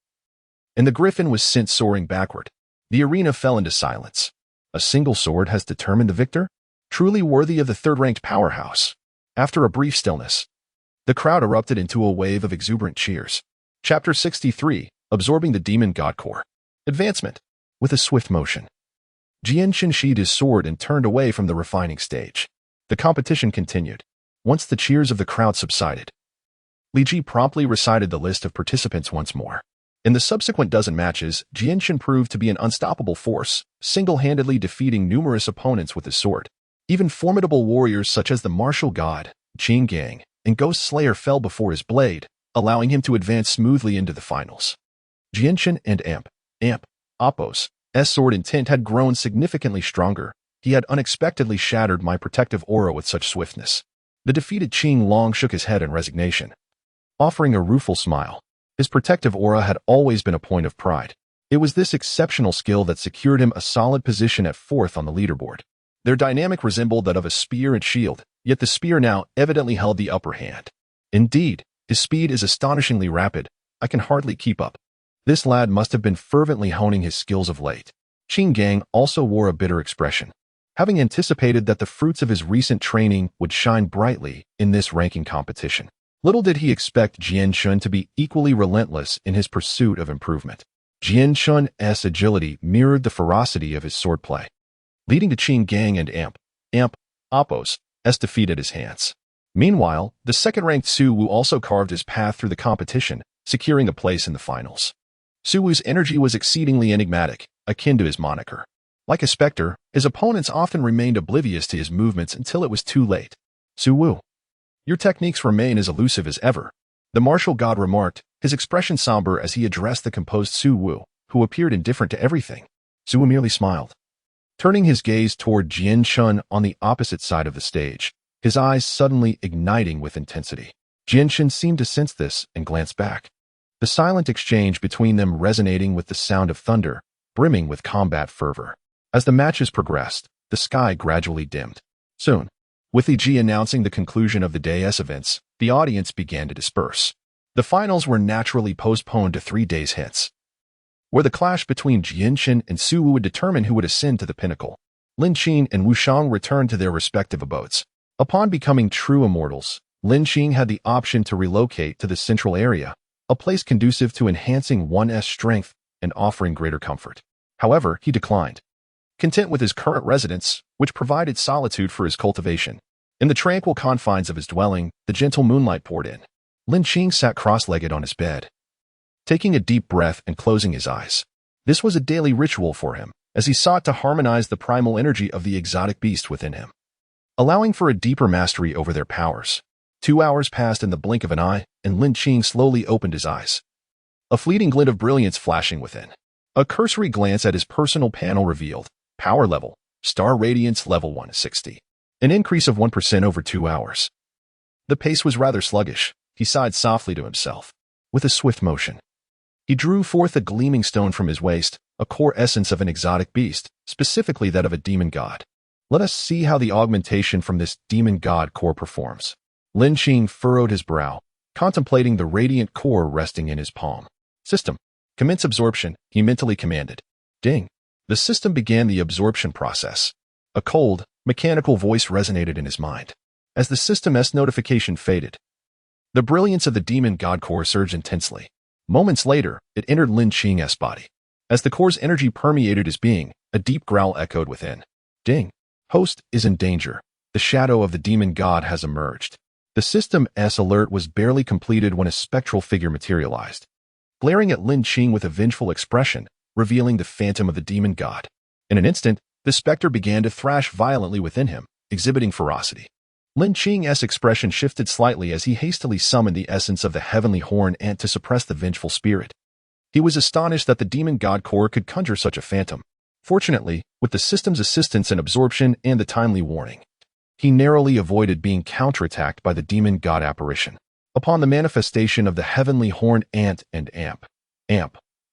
and the Griffin was sent soaring backward. The arena fell into silence. A single sword has determined the victor? Truly worthy of the third-ranked powerhouse. After a brief stillness, the crowd erupted into a wave of exuberant cheers. Chapter 63, Absorbing the Demon God Core. Advancement. With a swift motion, Jianxuan sheathed his sword and turned away from the refining stage. The competition continued. Once the cheers of the crowd subsided, Li Qing promptly recited the list of participants once more. In the subsequent dozen matches, Jianshan proved to be an unstoppable force, single-handedly defeating numerous opponents with his sword. Even formidable warriors such as the martial god, Qing, and Ghost Slayer fell before his blade, allowing him to advance smoothly into the finals. Jianshan and Apos' sword intent had grown significantly stronger. He had unexpectedly shattered my protective aura with such swiftness. The defeated Qing Long shook his head in resignation, offering a rueful smile. His protective aura had always been a point of pride. It was this exceptional skill that secured him a solid position at 4th on the leaderboard. Their dynamic resembled that of a spear and shield, yet the spear now evidently held the upper hand. Indeed, his speed is astonishingly rapid. I can hardly keep up. This lad must have been fervently honing his skills of late. Qing also wore a bitter expression, having anticipated that the fruits of his recent training would shine brightly in this ranking competition. Little did he expect Jianshan to be equally relentless in his pursuit of improvement. Jianshan's agility mirrored the ferocity of his swordplay, leading to Qing and Apos' defeat at his hands. Meanwhile, the second-ranked Su Wu also carved his path through the competition, securing a place in the finals. Su Wu's energy was exceedingly enigmatic, akin to his moniker. Like a specter, his opponents often remained oblivious to his movements until it was too late. Su Wu, your techniques remain as elusive as ever, the martial god remarked, his expression somber as he addressed the composed Su Wu, who appeared indifferent to everything. Su Wu merely smiled, turning his gaze toward Jianshan on the opposite side of the stage, his eyes suddenly igniting with intensity. Jianshan seemed to sense this and glanced back, the silent exchange between them resonating with the sound of thunder, brimming with combat fervor. As the matches progressed, the sky gradually dimmed. Soon, with the G announcing the conclusion of the day's events, the audience began to disperse. The finals were naturally postponed to 3 days hence, where the clash between Jianshan and Su Wu would determine who would ascend to the pinnacle. Lin Qing and Wu Shang returned to their respective abodes. Upon becoming true immortals, Lin Qing had the option to relocate to the central area, a place conducive to enhancing one's strength and offering greater comfort. However, he declined, content with his current residence, which provided solitude for his cultivation. In the tranquil confines of his dwelling, the gentle moonlight poured in. Lin Qing sat cross-legged on his bed, taking a deep breath and closing his eyes. This was a daily ritual for him, as he sought to harmonize the primal energy of the exotic beast within him, allowing for a deeper mastery over their powers. 2 hours passed in the blink of an eye, and Lin Qing slowly opened his eyes, a fleeting glint of brilliance flashing within. A cursory glance at his personal panel revealed power level, star radiance level 160, an increase of 1% over 2 hours. The pace was rather sluggish. He sighed softly to himself. With a swift motion, he drew forth a gleaming stone from his waist, a core essence of an exotic beast, specifically that of a demon god. Let us see how the augmentation from this demon god core performs. Lin Qing furrowed his brow, contemplating the radiant core resting in his palm. System, commence absorption, he mentally commanded. Ding. The system began the absorption process. A cold, mechanical voice resonated in his mind. As the system's notification faded, the brilliance of the demon god core surged intensely. Moments later, it entered Lin Qing's body. As the core's energy permeated his being, a deep growl echoed within. Ding. Host is in danger. The shadow of the demon god has emerged. The system's alert was barely completed when a spectral figure materialized, glaring at Lin Qing with a vengeful expression, revealing the phantom of the demon god. In an instant, the specter began to thrash violently within him, exhibiting ferocity. Lin Qing's expression shifted slightly as he hastily summoned the essence of the heavenly horn ant to suppress the vengeful spirit. He was astonished that the demon god core could conjure such a phantom. Fortunately, with the system's assistance in absorption and the timely warning, he narrowly avoided being counterattacked by the demon god apparition. Upon the manifestation of the heavenly horn ant and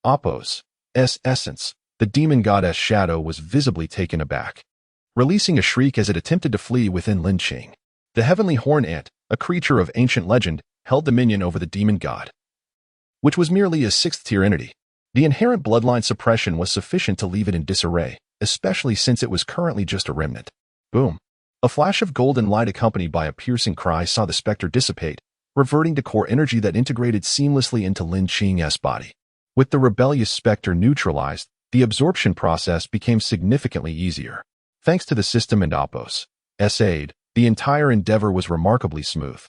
Apos' essence, the demon goddess shadow was visibly taken aback, releasing a shriek as it attempted to flee within Lin Qing. The heavenly horn ant, a creature of ancient legend, held dominion over the demon god, which was merely a 6th-tier entity. The inherent bloodline suppression was sufficient to leave it in disarray, especially since it was currently just a remnant. Boom. A flash of golden light accompanied by a piercing cry saw the specter dissipate, reverting to core energy that integrated seamlessly into Lin Qing's body. With the rebellious specter neutralized, the absorption process became significantly easier. Thanks to the system and Apos' aid, the entire endeavor was remarkably smooth.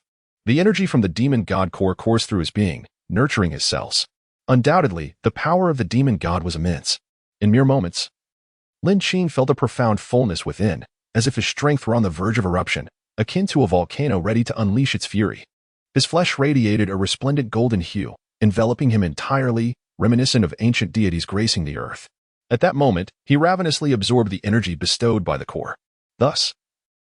The energy from the demon god core coursed through his being, nurturing his cells. Undoubtedly, the power of the demon god was immense. In mere moments, Lin Qing felt a profound fullness within, as if his strength were on the verge of eruption, akin to a volcano ready to unleash its fury. His flesh radiated a resplendent golden hue, enveloping him entirely, reminiscent of ancient deities gracing the earth. At that moment, he ravenously absorbed the energy bestowed by the core. Thus,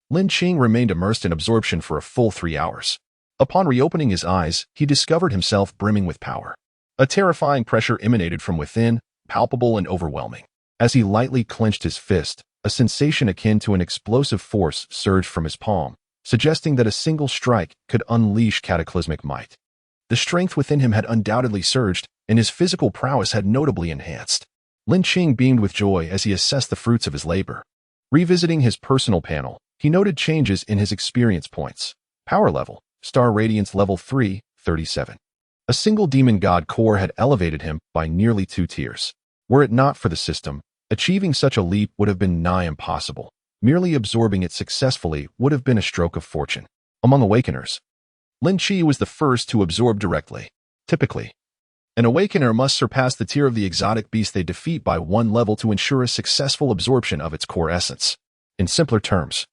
Lin Qing remained immersed in absorption for a full 3 hours. Upon reopening his eyes, he discovered himself brimming with power. A terrifying pressure emanated from within, palpable and overwhelming. As he lightly clenched his fist, a sensation akin to an explosive force surged from his palm, suggesting that a single strike could unleash cataclysmic might. The strength within him had undoubtedly surged, and his physical prowess had notably enhanced. Lin Qing beamed with joy as he assessed the fruits of his labor. Revisiting his personal panel, he noted changes in his experience points. Power level, Star Radiance level 3, 37. A single demon god core had elevated him by nearly 2 tiers. Were it not for the system, achieving such a leap would have been nigh impossible. Merely absorbing it successfully would have been a stroke of fortune. Among Awakeners, Lin Qi was the first to absorb directly. Typically, an Awakener must surpass the tier of the exotic beast they defeat by 1 level to ensure a successful absorption of its core essence. In simpler terms,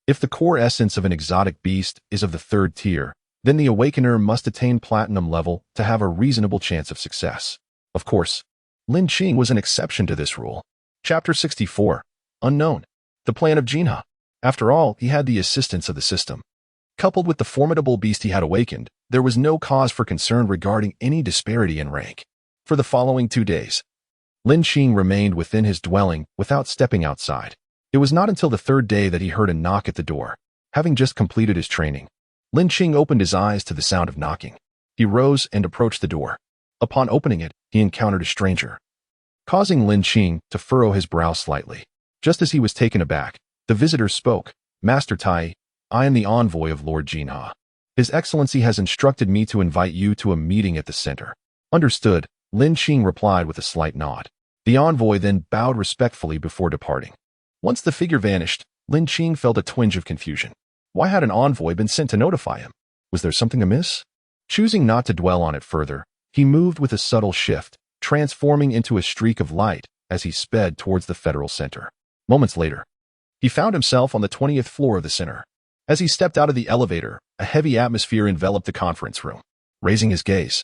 if the core essence of an exotic beast is of the 3rd tier, then the Awakener must attain platinum level to have a reasonable chance of success. Of course, Lin Qing was an exception to this rule. Chapter 64. Unknown. The plan of Jinha. After all, he had the assistance of the system. Coupled with the formidable beast he had awakened, there was no cause for concern regarding any disparity in rank. For the following 2 days, Lin Qing remained within his dwelling without stepping outside. It was not until the 3rd day that he heard a knock at the door. Having just completed his training, Lin Qing opened his eyes to the sound of knocking. He rose and approached the door. Upon opening it, he encountered a stranger, causing Lin Qing to furrow his brow slightly. Just as he was taken aback, the visitor spoke. Master Tai, I am the envoy of Lord Jinha. His Excellency has instructed me to invite you to a meeting at the center. Understood, Lin Qing replied with a slight nod. The envoy then bowed respectfully before departing. Once the figure vanished, Lin Qing felt a twinge of confusion. Why had an envoy been sent to notify him? Was there something amiss? Choosing not to dwell on it further, he moved with a subtle shift, transforming into a streak of light as he sped towards the Federal Center. Moments later, he found himself on the 20th floor of the center. As he stepped out of the elevator, a heavy atmosphere enveloped the conference room. Raising his gaze,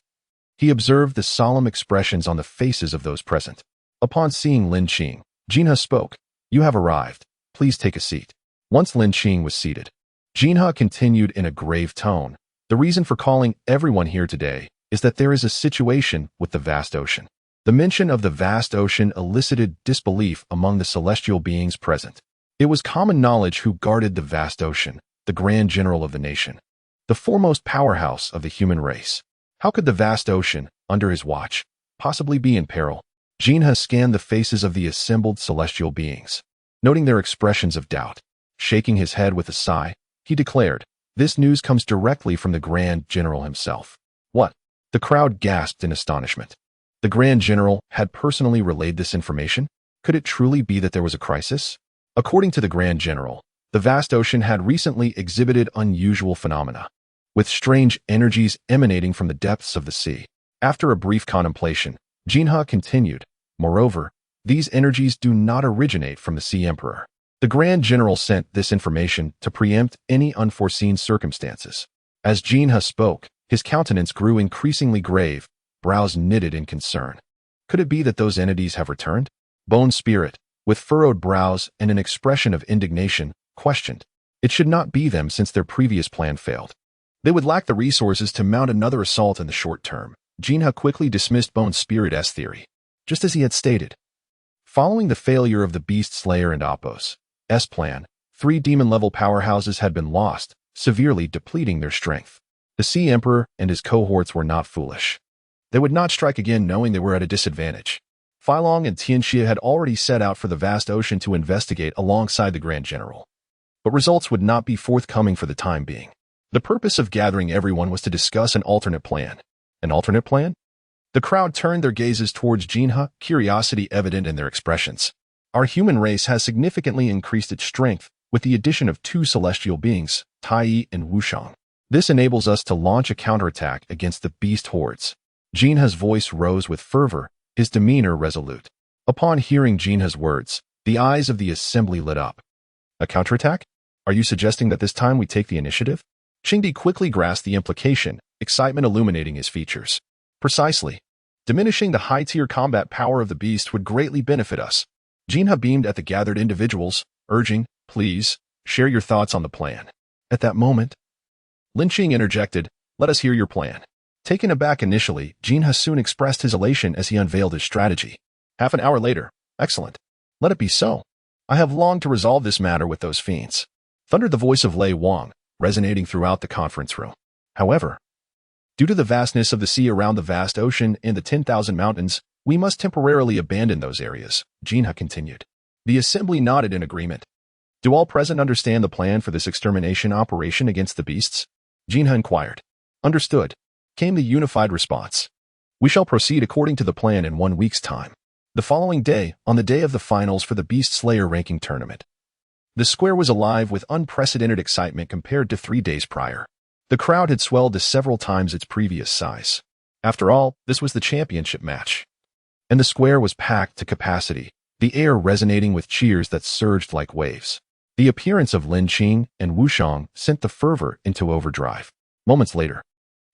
he observed the solemn expressions on the faces of those present. Upon seeing Lin Qing, Jinha spoke. You have arrived. Please take a seat. Once Lin Qing was seated, Jinha continued in a grave tone. The reason for calling everyone here today is that there is a situation with the vast ocean. The mention of the vast ocean elicited disbelief among the celestial beings present. It was common knowledge who guarded the vast ocean, the Grand General of the nation, the foremost powerhouse of the human race. How could the vast ocean, under his watch, possibly be in peril? Jinha scanned the faces of the assembled celestial beings, noting their expressions of doubt. Shaking his head with a sigh, he declared, This news comes directly from the Grand General himself. What? The crowd gasped in astonishment. The Grand General had personally relayed this information? Could it truly be that there was a crisis? According to the Grand General, the vast ocean had recently exhibited unusual phenomena, with strange energies emanating from the depths of the sea. After a brief contemplation, Jinha continued, Moreover, these energies do not originate from the Sea Emperor. The Grand General sent this information to preempt any unforeseen circumstances. As Jinha spoke, his countenance grew increasingly grave, brows knitted in concern. Could it be that those entities have returned? Bone Spirit, with furrowed brows and an expression of indignation, questioned. It should not be them since their previous plan failed. They would lack the resources to mount another assault in the short term. Jinha quickly dismissed Bone Spirit's theory, just as he had stated. Following the failure of the Beast Slayer and Apos' plan, 3 demon-level powerhouses had been lost, severely depleting their strength. The Sea Emperor and his cohorts were not foolish. They would not strike again knowing they were at a disadvantage. Feilong and Tianxia had already set out for the vast ocean to investigate alongside the Grand General. But results would not be forthcoming for the time being. The purpose of gathering everyone was to discuss an alternate plan. An alternate plan? The crowd turned their gazes towards Jinha, curiosity evident in their expressions. Our human race has significantly increased its strength with the addition of 2 celestial beings, Tai and Wushang. This enables us to launch a counterattack against the beast hordes. Jinha's voice rose with fervor, his demeanor resolute. Upon hearing Jinha's words, the eyes of the assembly lit up. A counterattack? Are you suggesting that this time we take the initiative? Qingdi quickly grasped the implication, excitement illuminating his features. Precisely. Diminishing the high-tier combat power of the beast would greatly benefit us. Jinha beamed at the gathered individuals, urging, please, share your thoughts on the plan. At that moment, Lin Qing interjected, let us hear your plan. Taken aback initially, Jinha soon expressed his elation as he unveiled his strategy. Half an hour later, excellent. Let it be so. I have longed to resolve this matter with those fiends. Thundered the voice of Lei Wang, resonating throughout the conference room. However, due to the vastness of the sea around the vast ocean and the 10,000 mountains, we must temporarily abandon those areas, Jinha continued. The assembly nodded in agreement. Do all present understand the plan for this extermination operation against the beasts? Jinha inquired. Understood, came the unified response. We shall proceed according to the plan in 1 week's time. The following day, on the day of the finals for the Beast Slayer ranking tournament, the square was alive with unprecedented excitement compared to 3 days prior. The crowd had swelled to several times its previous size. After all, this was the championship match. And the square was packed to capacity, the air resonating with cheers that surged like waves. The appearance of Lin Qing and Wushang sent the fervor into overdrive. Moments later,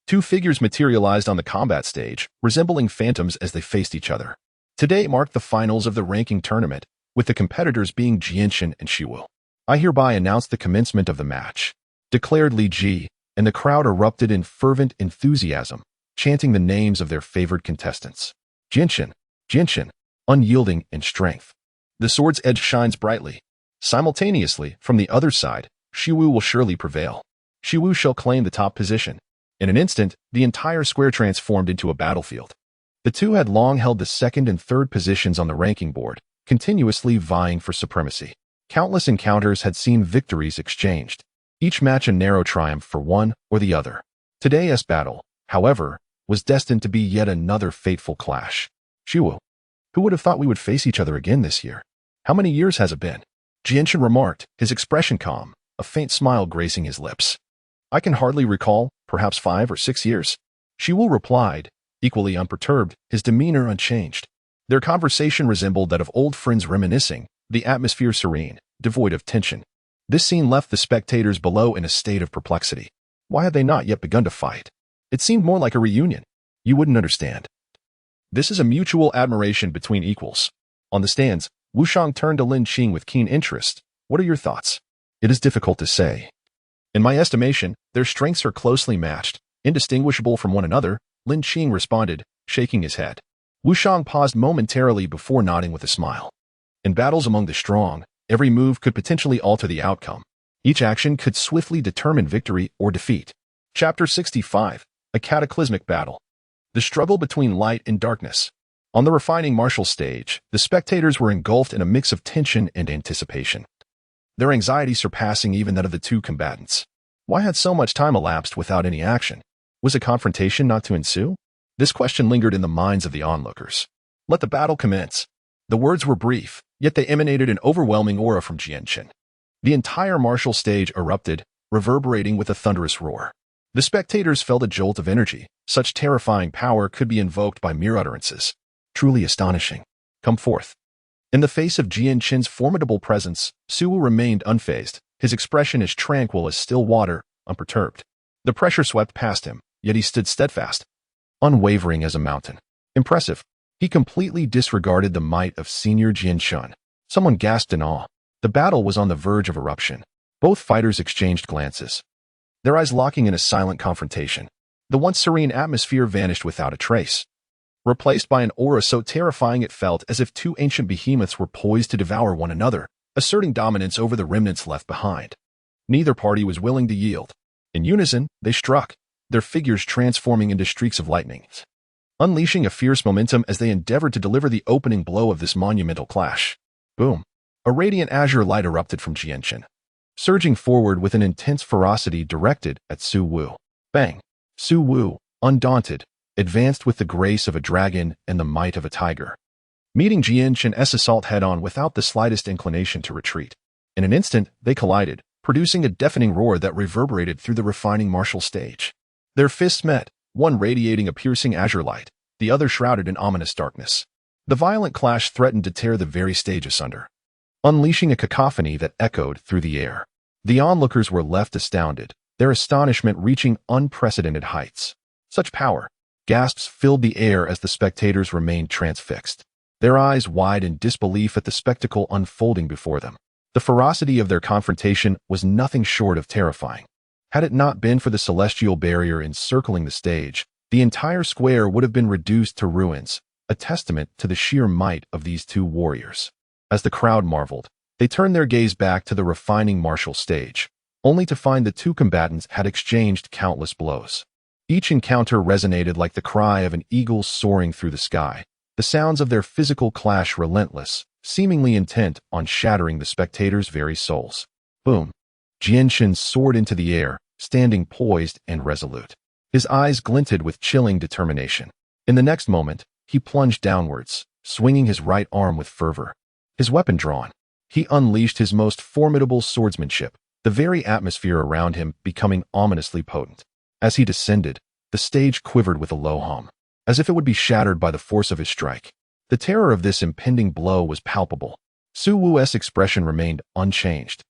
2 figures materialized on the combat stage, resembling phantoms as they faced each other. Today marked the finals of the ranking tournament, with the competitors being Jianshan and Shiwu. I hereby announce the commencement of the match, declared Li Ji, and the crowd erupted in fervent enthusiasm, chanting the names of their favored contestants. Jianshan, Jianshan, unyielding in strength. The sword's edge shines brightly. Simultaneously, from the other side, Shiwu will surely prevail. Shiwu shall claim the top position. In an instant, the entire square transformed into a battlefield. The two had long held the second and third positions on the ranking board, continuously vying for supremacy. Countless encounters had seen victories exchanged, each match a narrow triumph for one or the other. Today's battle, however, was destined to be yet another fateful clash. Shiwu, who would have thought we would face each other again this year? How many years has it been? Jianshan remarked, his expression calm, a faint smile gracing his lips. I can hardly recall, perhaps 5 or 6 years. Shiwu replied, equally unperturbed, his demeanor unchanged. Their conversation resembled that of old friends reminiscing, the atmosphere serene, devoid of tension. This scene left the spectators below in a state of perplexity. Why had they not yet begun to fight? It seemed more like a reunion. You wouldn't understand. This is a mutual admiration between equals. On the stands, Wushang turned to Lin Qing with keen interest. What are your thoughts? It is difficult to say. In my estimation, their strengths are closely matched, indistinguishable from one another, Lin Qing responded, shaking his head. Wushang paused momentarily before nodding with a smile. In battles among the strong, every move could potentially alter the outcome. Each action could swiftly determine victory or defeat. Chapter 65, A Cataclysmic Battle. The struggle between light and darkness. On the refining martial stage, the spectators were engulfed in a mix of tension and anticipation, their anxiety surpassing even that of the two combatants. Why had so much time elapsed without any action? Was a confrontation not to ensue? This question lingered in the minds of the onlookers. Let the battle commence. The words were brief, yet they emanated an overwhelming aura from Jianshan. The entire martial stage erupted, reverberating with a thunderous roar. The spectators felt a jolt of energy. Such terrifying power could be invoked by mere utterances. Truly astonishing. Come forth. In the face of Jianshan's formidable presence, Suwu remained unfazed, his expression as tranquil as still water, unperturbed. The pressure swept past him, yet he stood steadfast, unwavering as a mountain. Impressive. He completely disregarded the might of senior Jianshan. Someone gasped in awe. The battle was on the verge of eruption. Both fighters exchanged glances, their eyes locking in a silent confrontation. The once serene atmosphere vanished without a trace, replaced by an aura so terrifying it felt as if two ancient behemoths were poised to devour one another, asserting dominance over the remnants left behind. Neither party was willing to yield. In unison, they struck, their figures transforming into streaks of lightning, unleashing a fierce momentum as they endeavored to deliver the opening blow of this monumental clash. Boom! A radiant azure light erupted from Jianshan, surging forward with an intense ferocity directed at Suwu. Bang! Suwu, undaunted, advanced with the grace of a dragon and the might of a tiger, meeting Jianshan's assault head-on without the slightest inclination to retreat. In an instant, they collided, producing a deafening roar that reverberated through the refining martial stage. Their fists met, one radiating a piercing azure light, the other shrouded in ominous darkness. The violent clash threatened to tear the very stage asunder, unleashing a cacophony that echoed through the air. The onlookers were left astounded, their astonishment reaching unprecedented heights. Such power! Gasps filled the air as the spectators remained transfixed, their eyes wide in disbelief at the spectacle unfolding before them. The ferocity of their confrontation was nothing short of terrifying. Had it not been for the celestial barrier encircling the stage, the entire square would have been reduced to ruins, a testament to the sheer might of these two warriors. As the crowd marveled, they turned their gaze back to the refining martial stage, only to find the two combatants had exchanged countless blows. Each encounter resonated like the cry of an eagle soaring through the sky, the sounds of their physical clash relentless, seemingly intent on shattering the spectators' very souls. Boom! Jianxun soared into the air, standing poised and resolute. His eyes glinted with chilling determination. In the next moment, he plunged downwards, swinging his right arm with fervor. His weapon drawn, he unleashed his most formidable swordsmanship, the very atmosphere around him becoming ominously potent. As he descended, the stage quivered with a low hum, as if it would be shattered by the force of his strike. The terror of this impending blow was palpable. Su Wu's expression remained unchanged,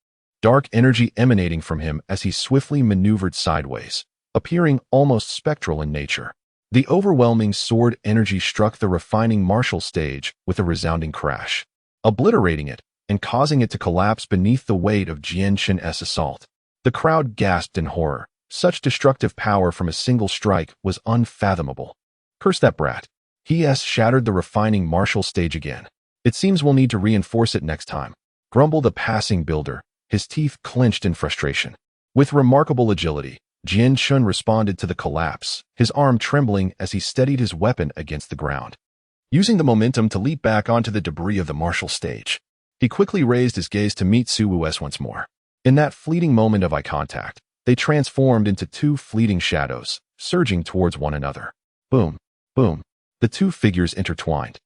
dark energy emanating from him as he swiftly maneuvered sideways, appearing almost spectral in nature. The overwhelming sword energy struck the refining martial stage with a resounding crash, obliterating it and causing it to collapse beneath the weight of Jianxun's assault. The crowd gasped in horror. Such destructive power from a single strike was unfathomable. Curse that brat. He shattered the refining martial stage again. It seems we'll need to reinforce it next time, grumbled the passing builder, his teeth clenched in frustration. With remarkable agility, Jianxun responded to the collapse, his arm trembling as he steadied his weapon against the ground. Using the momentum to leap back onto the debris of the martial stage, he quickly raised his gaze to meet Su Wu's once more. In that fleeting moment of eye contact, they transformed into two fleeting shadows, surging towards one another. Boom, boom. The two figures intertwined,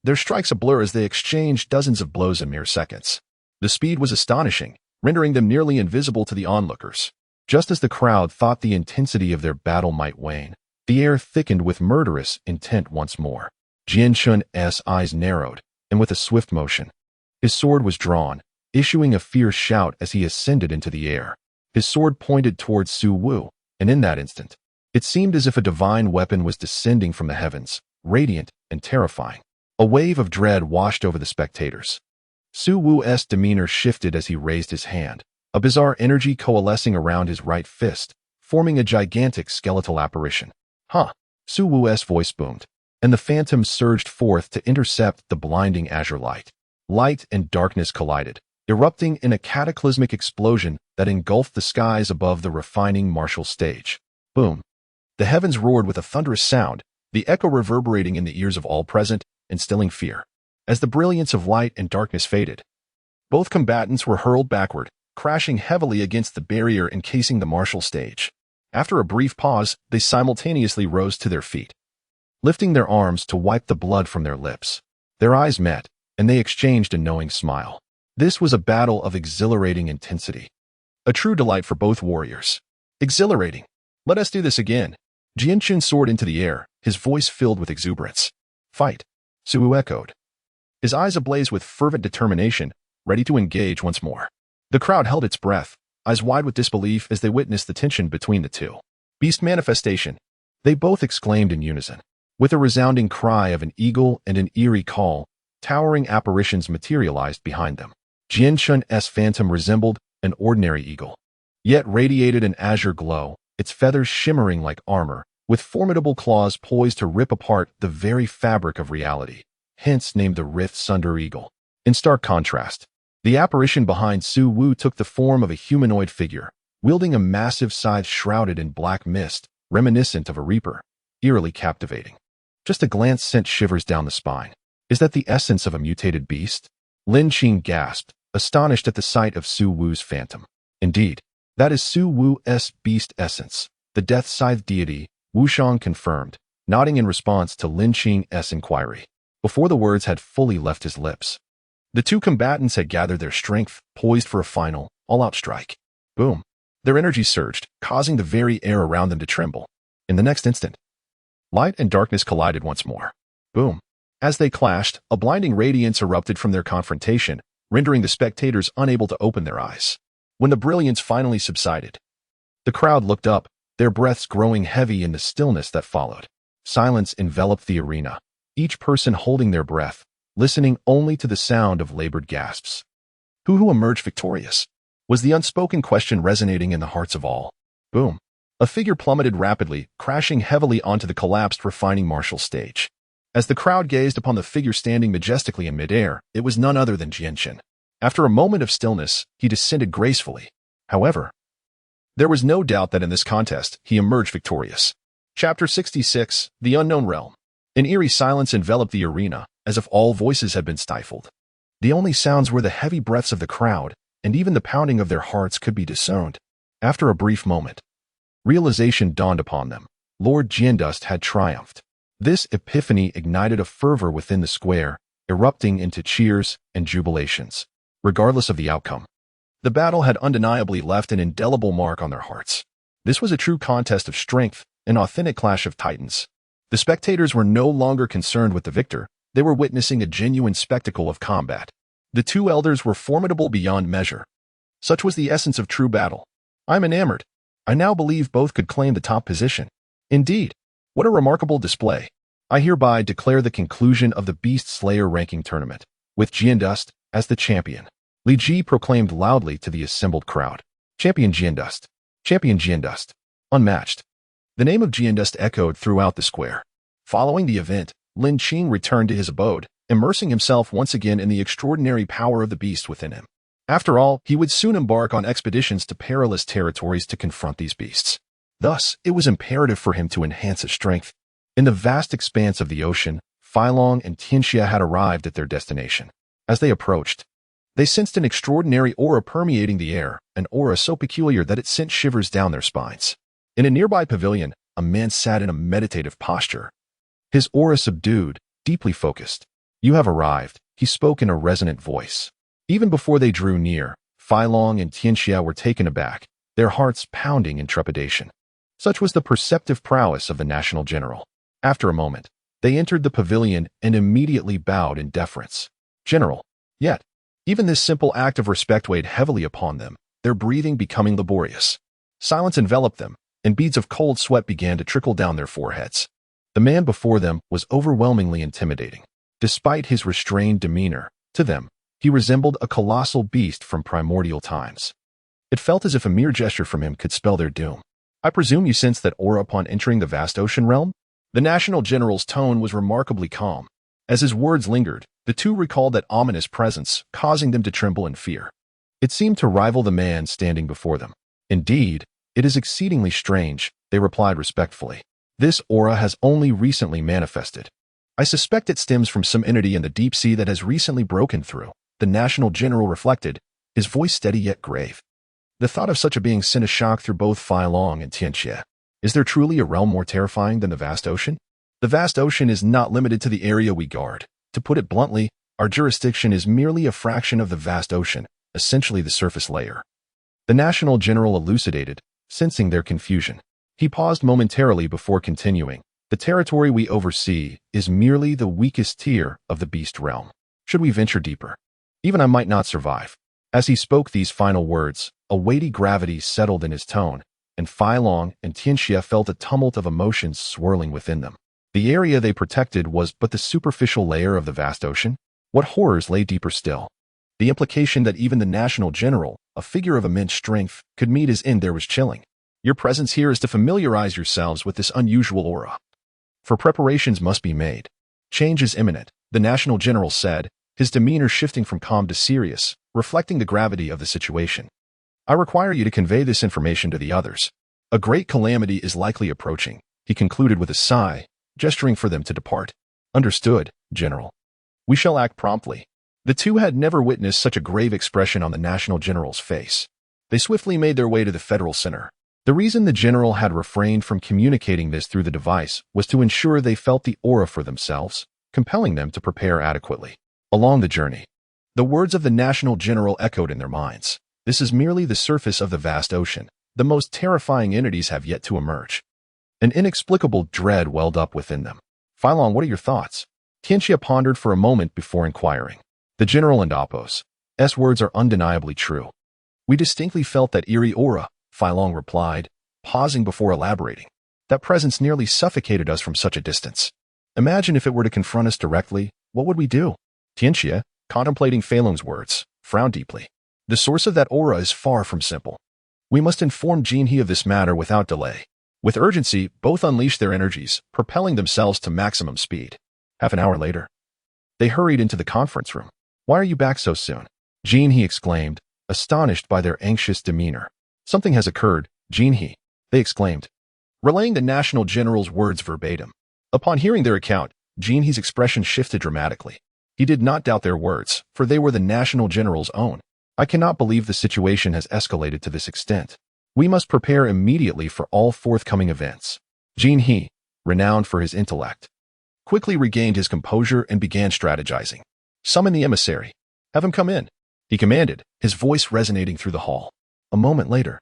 their strikes a blur as they exchanged dozens of blows in mere seconds. The speed was astonishing, rendering them nearly invisible to the onlookers. Just as the crowd thought the intensity of their battle might wane, the air thickened with murderous intent once more. Jianxun's eyes narrowed, and with a swift motion, his sword was drawn, issuing a fierce shout as he ascended into the air. His sword pointed towards Su Wu, and in that instant, it seemed as if a divine weapon was descending from the heavens, radiant and terrifying. A wave of dread washed over the spectators. Su Wu's demeanor shifted as he raised his hand, a bizarre energy coalescing around his right fist, forming a gigantic skeletal apparition. Huh! Su Wu's voice boomed, and the phantom surged forth to intercept the blinding azure light. Light and darkness collided, erupting in a cataclysmic explosion that engulfed the skies above the refining martial stage. Boom! The heavens roared with a thunderous sound, the echo reverberating in the ears of all present, instilling fear. As the brilliance of light and darkness faded, both combatants were hurled backward, crashing heavily against the barrier encasing the martial stage. After a brief pause, they simultaneously rose to their feet, lifting their arms to wipe the blood from their lips. Their eyes met, and they exchanged a knowing smile. This was a battle of exhilarating intensity. A true delight for both warriors. Exhilarating. Let us do this again. Jianxun soared into the air, his voice filled with exuberance. Fight. Su Wu echoed, his eyes ablaze with fervent determination, ready to engage once more. The crowd held its breath, eyes wide with disbelief as they witnessed the tension between the two. Beast manifestation, they both exclaimed in unison. With a resounding cry of an eagle and an eerie call, towering apparitions materialized behind them. Jianxun's phantom resembled an ordinary eagle, yet radiated an azure glow, its feathers shimmering like armor, with formidable claws poised to rip apart the very fabric of reality, hence named the Rift Sunder Eagle. In stark contrast, the apparition behind Su Wu took the form of a humanoid figure, wielding a massive scythe shrouded in black mist, reminiscent of a reaper, eerily captivating. Just a glance sent shivers down the spine. Is that the essence of a mutated beast? Lin Qing gasped, astonished at the sight of Su Wu's phantom. Indeed, that is Su Wu's beast essence, the death scythe deity, Wushang confirmed, nodding in response to Lin Qing's inquiry. Before the words had fully left his lips, the two combatants had gathered their strength, poised for a final, all-out strike. Boom! Their energy surged, causing the very air around them to tremble. In the next instant, light and darkness collided once more. Boom. As they clashed, a blinding radiance erupted from their confrontation, rendering the spectators unable to open their eyes. When the brilliance finally subsided, the crowd looked up, their breaths growing heavy in the stillness that followed. Silence enveloped the arena, each person holding their breath, listening only to the sound of labored gasps. Who emerged victorious? Was the unspoken question resonating in the hearts of all. Boom. A figure plummeted rapidly, crashing heavily onto the collapsed refining marshal stage. As the crowd gazed upon the figure standing majestically in midair, it was none other than Jianqin. After a moment of stillness, he descended gracefully. However, there was no doubt that in this contest, he emerged victorious. Chapter 66, The Unknown Realm. An eerie silence enveloped the arena, as if all voices had been stifled. The only sounds were the heavy breaths of the crowd, and even the pounding of their hearts could be discerned. After a brief moment, realization dawned upon them. Lord Jiandust had triumphed. This epiphany ignited a fervor within the square, erupting into cheers and jubilations. Regardless of the outcome, the battle had undeniably left an indelible mark on their hearts. This was a true contest of strength, an authentic clash of titans. The spectators were no longer concerned with the victor, they were witnessing a genuine spectacle of combat. The two elders were formidable beyond measure. Such was the essence of true battle. I'm enamored. I now believe both could claim the top position. Indeed, what a remarkable display. I hereby declare the conclusion of the Beast Slayer ranking tournament, with Jiandust as the champion. Li Ji proclaimed loudly to the assembled crowd. Champion Jiandust. Champion Jiandust. Unmatched. The name of Jiandust echoed throughout the square. Following the event, Lin Qing returned to his abode, immersing himself once again in the extraordinary power of the beast within him. After all, he would soon embark on expeditions to perilous territories to confront these beasts. Thus, it was imperative for him to enhance his strength. In the vast expanse of the ocean, Feilong and Tianxia had arrived at their destination. As they approached, they sensed an extraordinary aura permeating the air, an aura so peculiar that it sent shivers down their spines. In a nearby pavilion, a man sat in a meditative posture. His aura subdued, deeply focused. You have arrived, he spoke in a resonant voice. Even before they drew near, Feilong and Tianxia were taken aback, their hearts pounding in trepidation. Such was the perceptive prowess of the national general. After a moment, they entered the pavilion and immediately bowed in deference. General. Yet, even this simple act of respect weighed heavily upon them, their breathing becoming laborious. Silence enveloped them, and beads of cold sweat began to trickle down their foreheads. The man before them was overwhelmingly intimidating. Despite his restrained demeanor, to them, he resembled a colossal beast from primordial times. It felt as if a mere gesture from him could spell their doom. I presume you sensed that aura upon entering the vast ocean realm? The national general's tone was remarkably calm. As his words lingered, the two recalled that ominous presence, causing them to tremble in fear. It seemed to rival the man standing before them. Indeed, it is exceedingly strange, they replied respectfully. This aura has only recently manifested. I suspect it stems from some entity in the deep sea that has recently broken through. The national general reflected, his voice steady yet grave. The thought of such a being sent a shock through both Feilong and Tianxia. Is there truly a realm more terrifying than the vast ocean? The vast ocean is not limited to the area we guard. To put it bluntly, our jurisdiction is merely a fraction of the vast ocean, essentially the surface layer. The national general elucidated, sensing their confusion. He paused momentarily before continuing. The territory we oversee is merely the weakest tier of the beast realm. Should we venture deeper, even I might not survive. As he spoke these final words, a weighty gravity settled in his tone, and Feilong and Tianxia felt a tumult of emotions swirling within them. The area they protected was but the superficial layer of the vast ocean. What horrors lay deeper still? The implication that even the national general, a figure of immense strength, could meet his end there was chilling. Your presence here is to familiarize yourselves with this unusual aura. For preparations must be made. Change is imminent, the national general said, his demeanor shifting from calm to serious, reflecting the gravity of the situation. I require you to convey this information to the others. A great calamity is likely approaching, he concluded with a sigh, gesturing for them to depart. Understood, General. We shall act promptly. The two had never witnessed such a grave expression on the national general's face. They swiftly made their way to the federal center. The reason the general had refrained from communicating this through the device was to ensure they felt the aura for themselves, compelling them to prepare adequately. Along the journey, the words of the national general echoed in their minds. This is merely the surface of the vast ocean. The most terrifying entities have yet to emerge. An inexplicable dread welled up within them. Phylong, what are your thoughts? Tianxia pondered for a moment before inquiring. The general and Apos' words are undeniably true. We distinctly felt that eerie aura, Phylong replied, pausing before elaborating. That presence nearly suffocated us from such a distance. Imagine if it were to confront us directly, what would we do? Tianxia, contemplating Feilong's words, frowned deeply. The source of that aura is far from simple. We must inform Jinhe of this matter without delay. With urgency, both unleashed their energies, propelling themselves to maximum speed. Half an hour later, they hurried into the conference room. Why are you back so soon? Jinhe exclaimed, astonished by their anxious demeanor. Something has occurred, Jinhe, they exclaimed, relaying the national general's words verbatim. Upon hearing their account, Jinhe's expression shifted dramatically. He did not doubt their words, for they were the national general's own. I cannot believe the situation has escalated to this extent. We must prepare immediately for all forthcoming events. Jinhe, renowned for his intellect, quickly regained his composure and began strategizing. Summon the emissary. Have him come in, he commanded, his voice resonating through the hall. A moment later,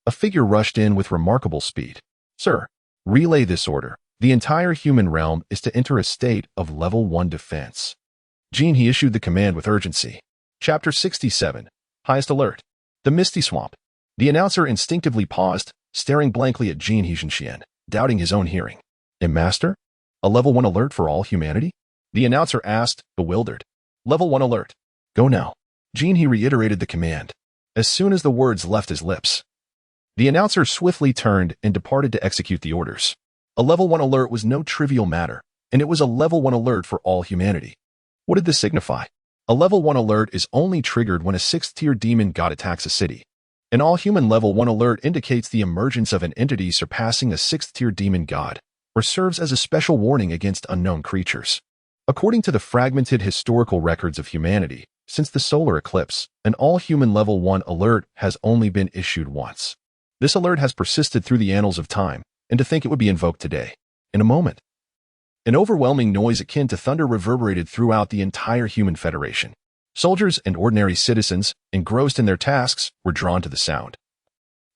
a figure rushed in with remarkable speed. Sir, relay this order. The entire human realm is to enter a state of level 1 defense. Jinhe issued the command with urgency. Chapter 67. Highest Alert. The Misty Swamp. The announcer instinctively paused, staring blankly at Jinhe Zhenxian, doubting his own hearing. Master? A level 1 alert for all humanity? The announcer asked, bewildered. Level 1 alert. Go now. Jinhe reiterated the command. As soon as the words left his lips, the announcer swiftly turned and departed to execute the orders. A level 1 alert was no trivial matter, and it was a level 1 alert for all humanity. What did this signify? A level 1 alert is only triggered when a 6th-tier demon god attacks a city. An all-human level 1 alert indicates the emergence of an entity surpassing a 6th-tier demon god, or serves as a special warning against unknown creatures. According to the fragmented historical records of humanity, since the solar eclipse, an all-human level 1 alert has only been issued once. This alert has persisted through the annals of time, and to think it would be invoked today, in a moment. An overwhelming noise akin to thunder reverberated throughout the entire human federation. Soldiers and ordinary citizens, engrossed in their tasks, were drawn to the sound,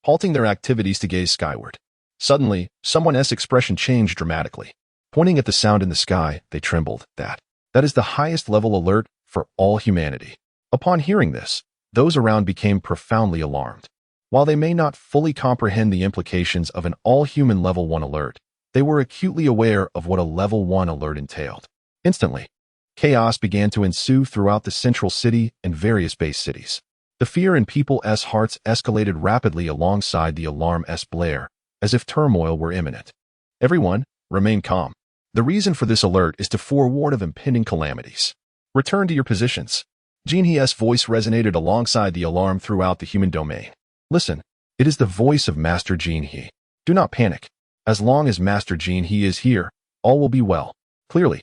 halting their activities to gaze skyward. Suddenly, someone's expression changed dramatically. Pointing at the sound in the sky, they trembled. That is the highest level alert for all humanity. Upon hearing this, those around became profoundly alarmed. While they may not fully comprehend the implications of an all-human level 1 alert, they were acutely aware of what a level 1 alert entailed. Instantly, chaos began to ensue throughout the central city and various base cities. The fear in people's hearts escalated rapidly alongside the alarm's blare, as if turmoil were imminent. Everyone, remain calm. The reason for this alert is to forewarn of impending calamities. Return to your positions. Jinhe's voice resonated alongside the alarm throughout the human domain. Listen, it is the voice of Master Jinhe. Do not panic. As long as Master Jinhe is here, all will be well. Clearly,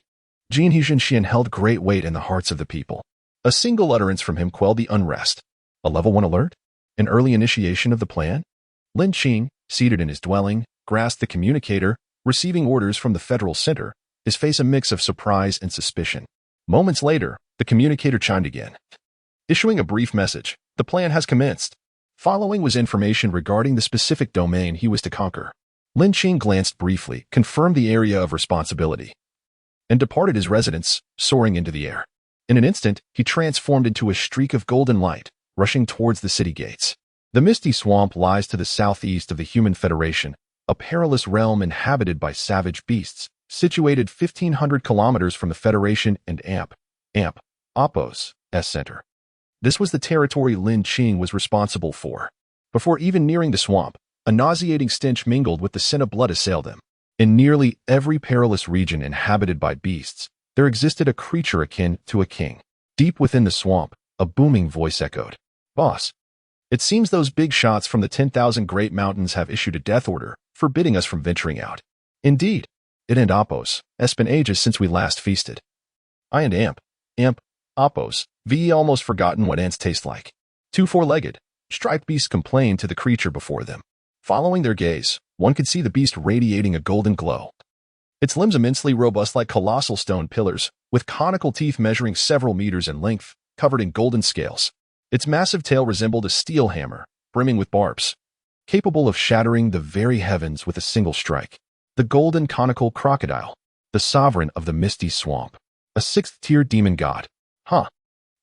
Jinhe Zhenxian held great weight in the hearts of the people. A single utterance from him quelled the unrest. A level 1 alert? An early initiation of the plan? Lin Qing, seated in his dwelling, grasped the communicator, receiving orders from the Federal Center, his face a mix of surprise and suspicion. Moments later, the communicator chimed again. Issuing a brief message, the plan has commenced. Following was information regarding the specific domain he was to conquer. Lin Qing glanced briefly, confirmed the area of responsibility, and departed his residence, soaring into the air. In an instant, he transformed into a streak of golden light, rushing towards the city gates. The Misty Swamp lies to the southeast of the Human Federation, a perilous realm inhabited by savage beasts, situated 1,500 kilometers from the Federation and Apos' center. This was the territory Lin Qing was responsible for. Before even nearing the swamp, a nauseating stench mingled with the scent of blood assailed them. In nearly every perilous region inhabited by beasts, there existed a creature akin to a king. Deep within the swamp, a booming voice echoed. Boss, it seems those big shots from the 10,000 Great Mountains have issued a death order, forbidding us from venturing out. Indeed, it and Apos, it's been ages since we last feasted. I and Apos, almost forgotten what ants taste like. Two four-legged, striped beasts complained to the creature before them. Following their gaze, one could see the beast radiating a golden glow. Its limbs immensely robust like colossal stone pillars, with conical teeth measuring several meters in length, covered in golden scales. Its massive tail resembled a steel hammer, brimming with barbs, capable of shattering the very heavens with a single strike. The golden conical crocodile, the sovereign of the misty swamp, a sixth-tier demon god. Huh.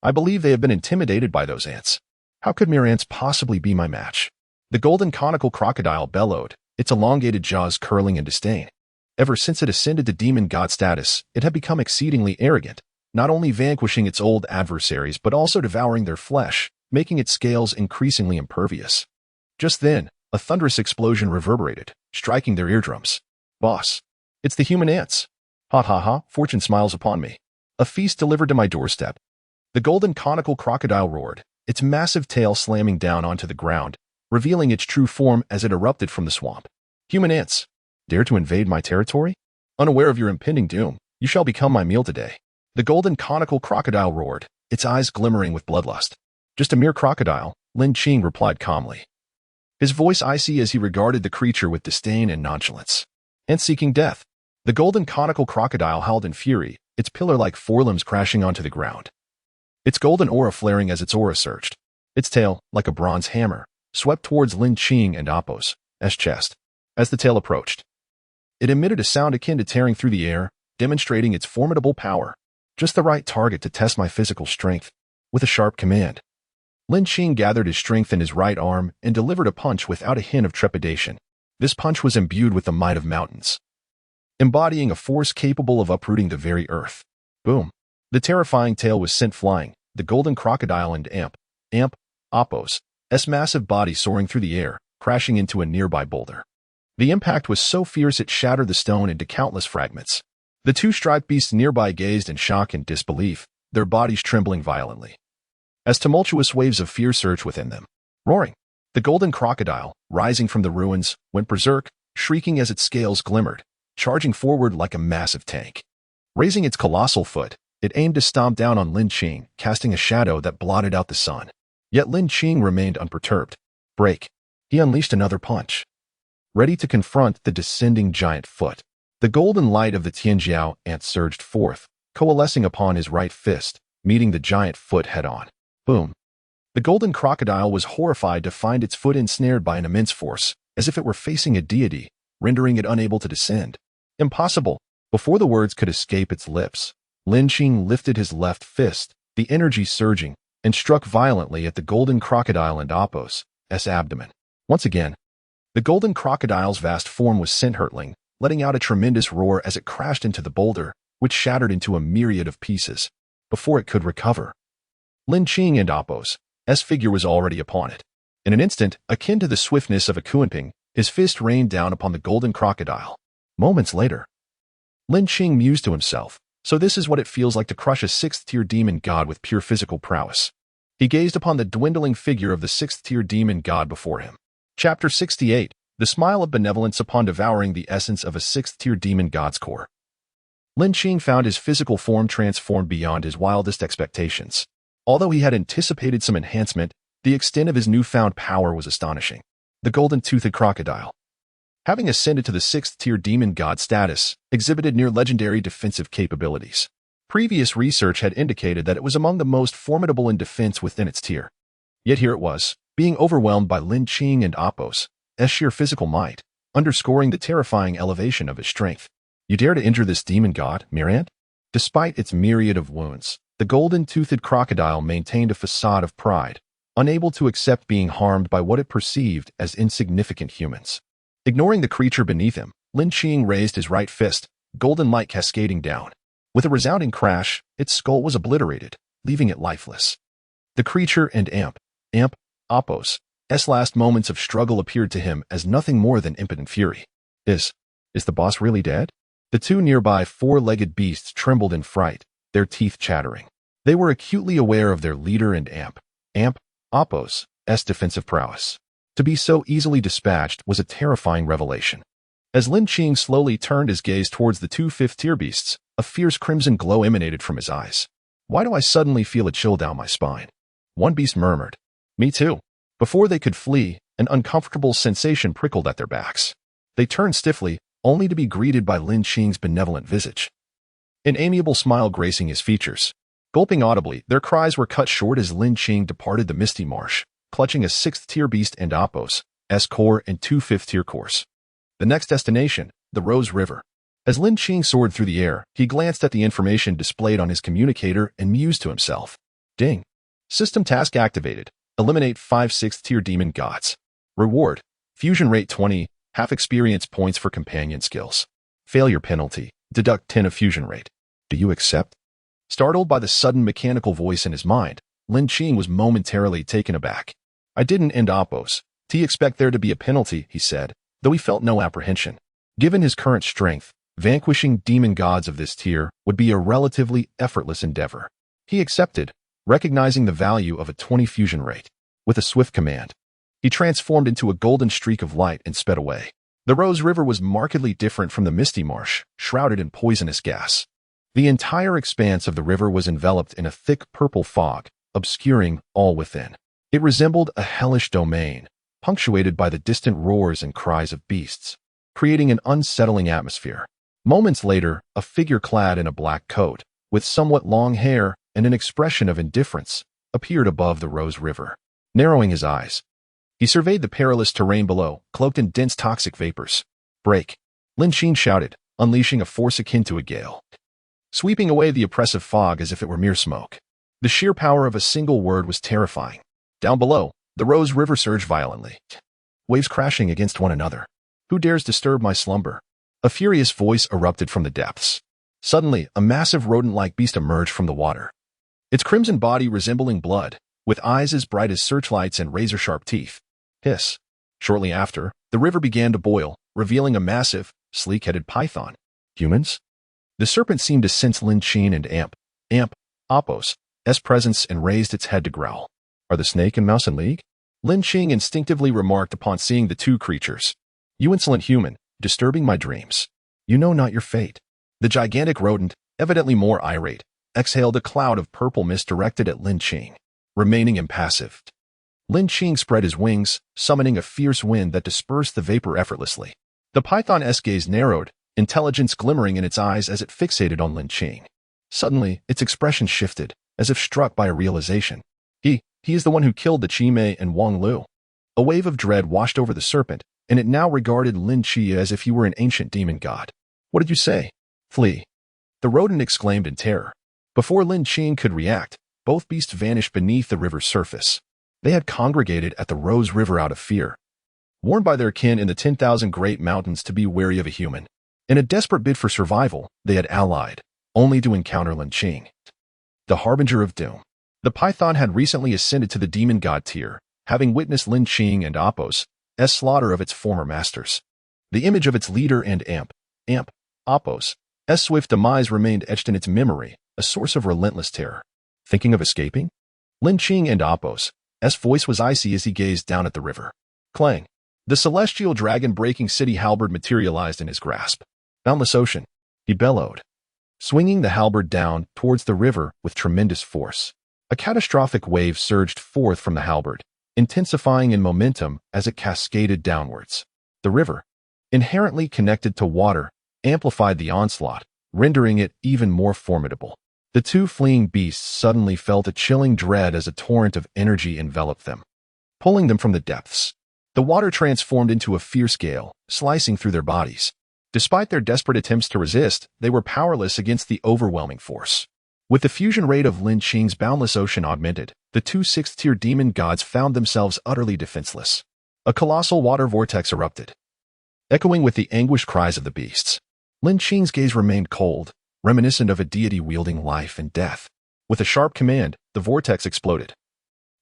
I believe they have been intimidated by those ants. How could mere ants possibly be my match? The golden conical crocodile bellowed, its elongated jaws curling in disdain. Ever since it ascended to demon god status, it had become exceedingly arrogant, not only vanquishing its old adversaries but also devouring their flesh, making its scales increasingly impervious. Just then, a thunderous explosion reverberated, striking their eardrums. Boss, it's the human ants. Ha ha ha, fortune smiles upon me. A feast delivered to my doorstep. The golden conical crocodile roared, its massive tail slamming down onto the ground, revealing its true form as it erupted from the swamp. Human ants, dare to invade my territory? Unaware of your impending doom, you shall become my meal today. The golden conical crocodile roared, its eyes glimmering with bloodlust. Just a mere crocodile, Lin Qing replied calmly. His voice icy as he regarded the creature with disdain and nonchalance. And seeking death. The golden conical crocodile howled in fury, its pillar-like forelimbs crashing onto the ground. Its golden aura flaring as its aura surged. Its tail, like a bronze hammer, swept towards Lin Qing and Apos' chest. As the tail approached, it emitted a sound akin to tearing through the air, demonstrating its formidable power. Just the right target to test my physical strength. With a sharp command, Lin Qing gathered his strength in his right arm and delivered a punch without a hint of trepidation. This punch was imbued with the might of mountains, embodying a force capable of uprooting the very earth. Boom! The terrifying tail was sent flying, the golden crocodile and Apos' massive body soaring through the air, crashing into a nearby boulder. The impact was so fierce it shattered the stone into countless fragments. The two striped beasts nearby gazed in shock and disbelief, their bodies trembling violently, as tumultuous waves of fear surged within them. Roaring, the golden crocodile, rising from the ruins, went berserk, shrieking as its scales glimmered, charging forward like a massive tank. Raising its colossal foot, it aimed to stomp down on Lin Qing, casting a shadow that blotted out the sun. Yet Lin Qing remained unperturbed. Break. He unleashed another punch, ready to confront the descending giant foot. The golden light of the Tianjiao ant surged forth, coalescing upon his right fist, meeting the giant foot head-on. Boom. The golden crocodile was horrified to find its foot ensnared by an immense force, as if it were facing a deity, rendering it unable to descend. Impossible! Before the words could escape its lips, Lin Qing lifted his left fist, the energy surging, and struck violently at the golden crocodile and Apos' abdomen. Once again, the golden crocodile's vast form was sent hurtling, letting out a tremendous roar as it crashed into the boulder, which shattered into a myriad of pieces. Before it could recover, Lin Qing and Apos' figure was already upon it. In an instant, akin to the swiftness of a Kunping, his fist rained down upon the golden crocodile. Moments later, Lin Qing mused to himself, so this is what it feels like to crush a sixth-tier demon god with pure physical prowess. He gazed upon the dwindling figure of the sixth-tier demon god before him. Chapter 68, The Smile of Benevolence Upon Devouring the Essence of a Sixth-Tier Demon God's Core. Lin Qing found his physical form transformed beyond his wildest expectations. Although he had anticipated some enhancement, the extent of his newfound power was astonishing. The golden-toothed crocodile, having ascended to the sixth-tier demon god status, exhibited near-legendary defensive capabilities. Previous research had indicated that it was among the most formidable in defense within its tier. Yet here it was, being overwhelmed by Lin Qing and Apos' sheer physical might, underscoring the terrifying elevation of his strength. You dare to injure this demon god, Mirant? Despite its myriad of wounds, the golden-toothed crocodile maintained a facade of pride, unable to accept being harmed by what it perceived as insignificant humans. Ignoring the creature beneath him, Lin Qing raised his right fist, golden light cascading down. With a resounding crash, its skull was obliterated, leaving it lifeless. The creature and Apos' last moments of struggle appeared to him as nothing more than impotent fury. Is the boss really dead? The two nearby four-legged beasts trembled in fright, their teeth chattering. They were acutely aware of their leader and Apos' defensive prowess. To be so easily dispatched was a terrifying revelation. As Lin Qing slowly turned his gaze towards the two fifth-tier beasts, a fierce crimson glow emanated from his eyes. Why do I suddenly feel a chill down my spine? One beast murmured. Me too. Before they could flee, an uncomfortable sensation prickled at their backs. They turned stiffly, only to be greeted by Lin Qing's benevolent visage, an amiable smile gracing his features. Gulping audibly, their cries were cut short as Lin Qing departed the misty marsh, clutching a sixth-tier beast and Apos' core and two fifth-tier cores. The next destination, the Rose River. As Lin Qing soared through the air, he glanced at the information displayed on his communicator and mused to himself. Ding. System task activated. Eliminate 5 6th-tier demon gods. Reward. Fusion rate 20, half experience points for companion skills. Failure penalty. Deduct 10 of fusion rate. Do you accept? Startled by the sudden mechanical voice in his mind, Lin Qing was momentarily taken aback. I didn't end Oppos. Do you expect there to be a penalty, he said, though he felt no apprehension. Given his current strength, vanquishing demon gods of this tier would be a relatively effortless endeavor. He accepted, recognizing the value of a 20 fusion rate. With a swift command, he transformed into a golden streak of light and sped away. The Rose River was markedly different from the misty marsh, shrouded in poisonous gas. The entire expanse of the river was enveloped in a thick purple fog, obscuring all within. It resembled a hellish domain, punctuated by the distant roars and cries of beasts, creating an unsettling atmosphere. Moments later, a figure clad in a black coat, with somewhat long hair and an expression of indifference, appeared above the Rose River. Narrowing his eyes, he surveyed the perilous terrain below, cloaked in dense toxic vapors. Break! Lin Qing shouted, unleashing a force akin to a gale, sweeping away the oppressive fog as if it were mere smoke. The sheer power of a single word was terrifying. Down below, the Rose River surged violently, waves crashing against one another. Who dares disturb my slumber? A furious voice erupted from the depths. Suddenly, a massive rodent-like beast emerged from the water. Its crimson body resembling blood, with eyes as bright as searchlights and razor-sharp teeth. Hiss. Shortly after, the river began to boil, revealing a massive, sleek-headed python. Humans? The serpent seemed to sense Lin Qing and Oppos' presence and raised its head to growl. Are the snake and mouse in league? Lin Qing instinctively remarked upon seeing the two creatures. You insolent human, disturbing my dreams. You know not your fate. The gigantic rodent, evidently more irate, exhaled a cloud of purple mist directed at Lin Qing. Remaining impassive, Lin Qing spread his wings, summoning a fierce wind that dispersed the vapor effortlessly. The python's gaze narrowed, intelligence glimmering in its eyes as it fixated on Lin Qing. Suddenly, its expression shifted, as if struck by a realization. He is the one who killed the Qimei and Wang Lu. A wave of dread washed over the serpent, and it now regarded Lin Qing as if he were an ancient demon god. What did you say? Flee. The rodent exclaimed in terror. Before Lin Qing could react, both beasts vanished beneath the river's surface. They had congregated at the Rose River out of fear, warned by their kin in the 10,000 Great Mountains to be wary of a human. In a desperate bid for survival, they had allied, only to encounter Lin Qing, the harbinger of doom. The python had recently ascended to the demon god tier, having witnessed Lin Qing and Oppos' slaughter of its former masters. The image of its leader and Oppos' swift demise remained etched in its memory, a source of relentless terror. Thinking of escaping? Lin Qing and Oppos' voice was icy as he gazed down at the river. Clang! The celestial dragon-breaking city halberd materialized in his grasp. Boundless ocean, he bellowed, swinging the halberd down towards the river with tremendous force. A catastrophic wave surged forth from the halberd, intensifying in momentum as it cascaded downwards. The river, inherently connected to water, amplified the onslaught, rendering it even more formidable. The two fleeing beasts suddenly felt a chilling dread as a torrent of energy enveloped them, pulling them from the depths. The water transformed into a fierce gale, slicing through their bodies. Despite their desperate attempts to resist, they were powerless against the overwhelming force. With the fusion rate of Lin Qing's boundless ocean augmented, the two 6th-tier demon gods found themselves utterly defenseless. A colossal water vortex erupted, echoing with the anguished cries of the beasts. Lin Qing's gaze remained cold, reminiscent of a deity wielding life and death. With a sharp command, the vortex exploded,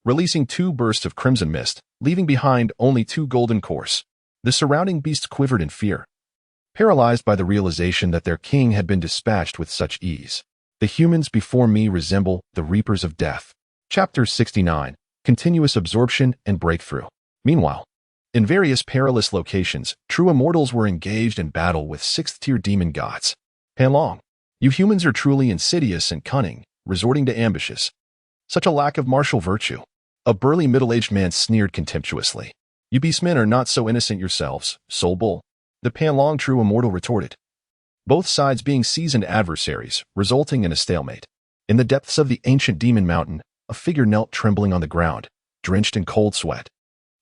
releasing 2 bursts of crimson mist, leaving behind only 2 golden cores. The surrounding beasts quivered in fear, paralyzed by the realization that their king had been dispatched with such ease. The humans before me resemble the reapers of death. Chapter 69. Continuous Absorption and Breakthrough. Meanwhile, in various perilous locations, true immortals were engaged in battle with 6th-tier demon gods. Panlong, you humans are truly insidious and cunning, resorting to ambushes. Such a lack of martial virtue. A burly middle-aged man sneered contemptuously. You beastmen are not so innocent yourselves, soul bull. The Panlong true immortal retorted, both sides being seasoned adversaries, resulting in a stalemate. In the depths of the ancient demon mountain, a figure knelt trembling on the ground, drenched in cold sweat.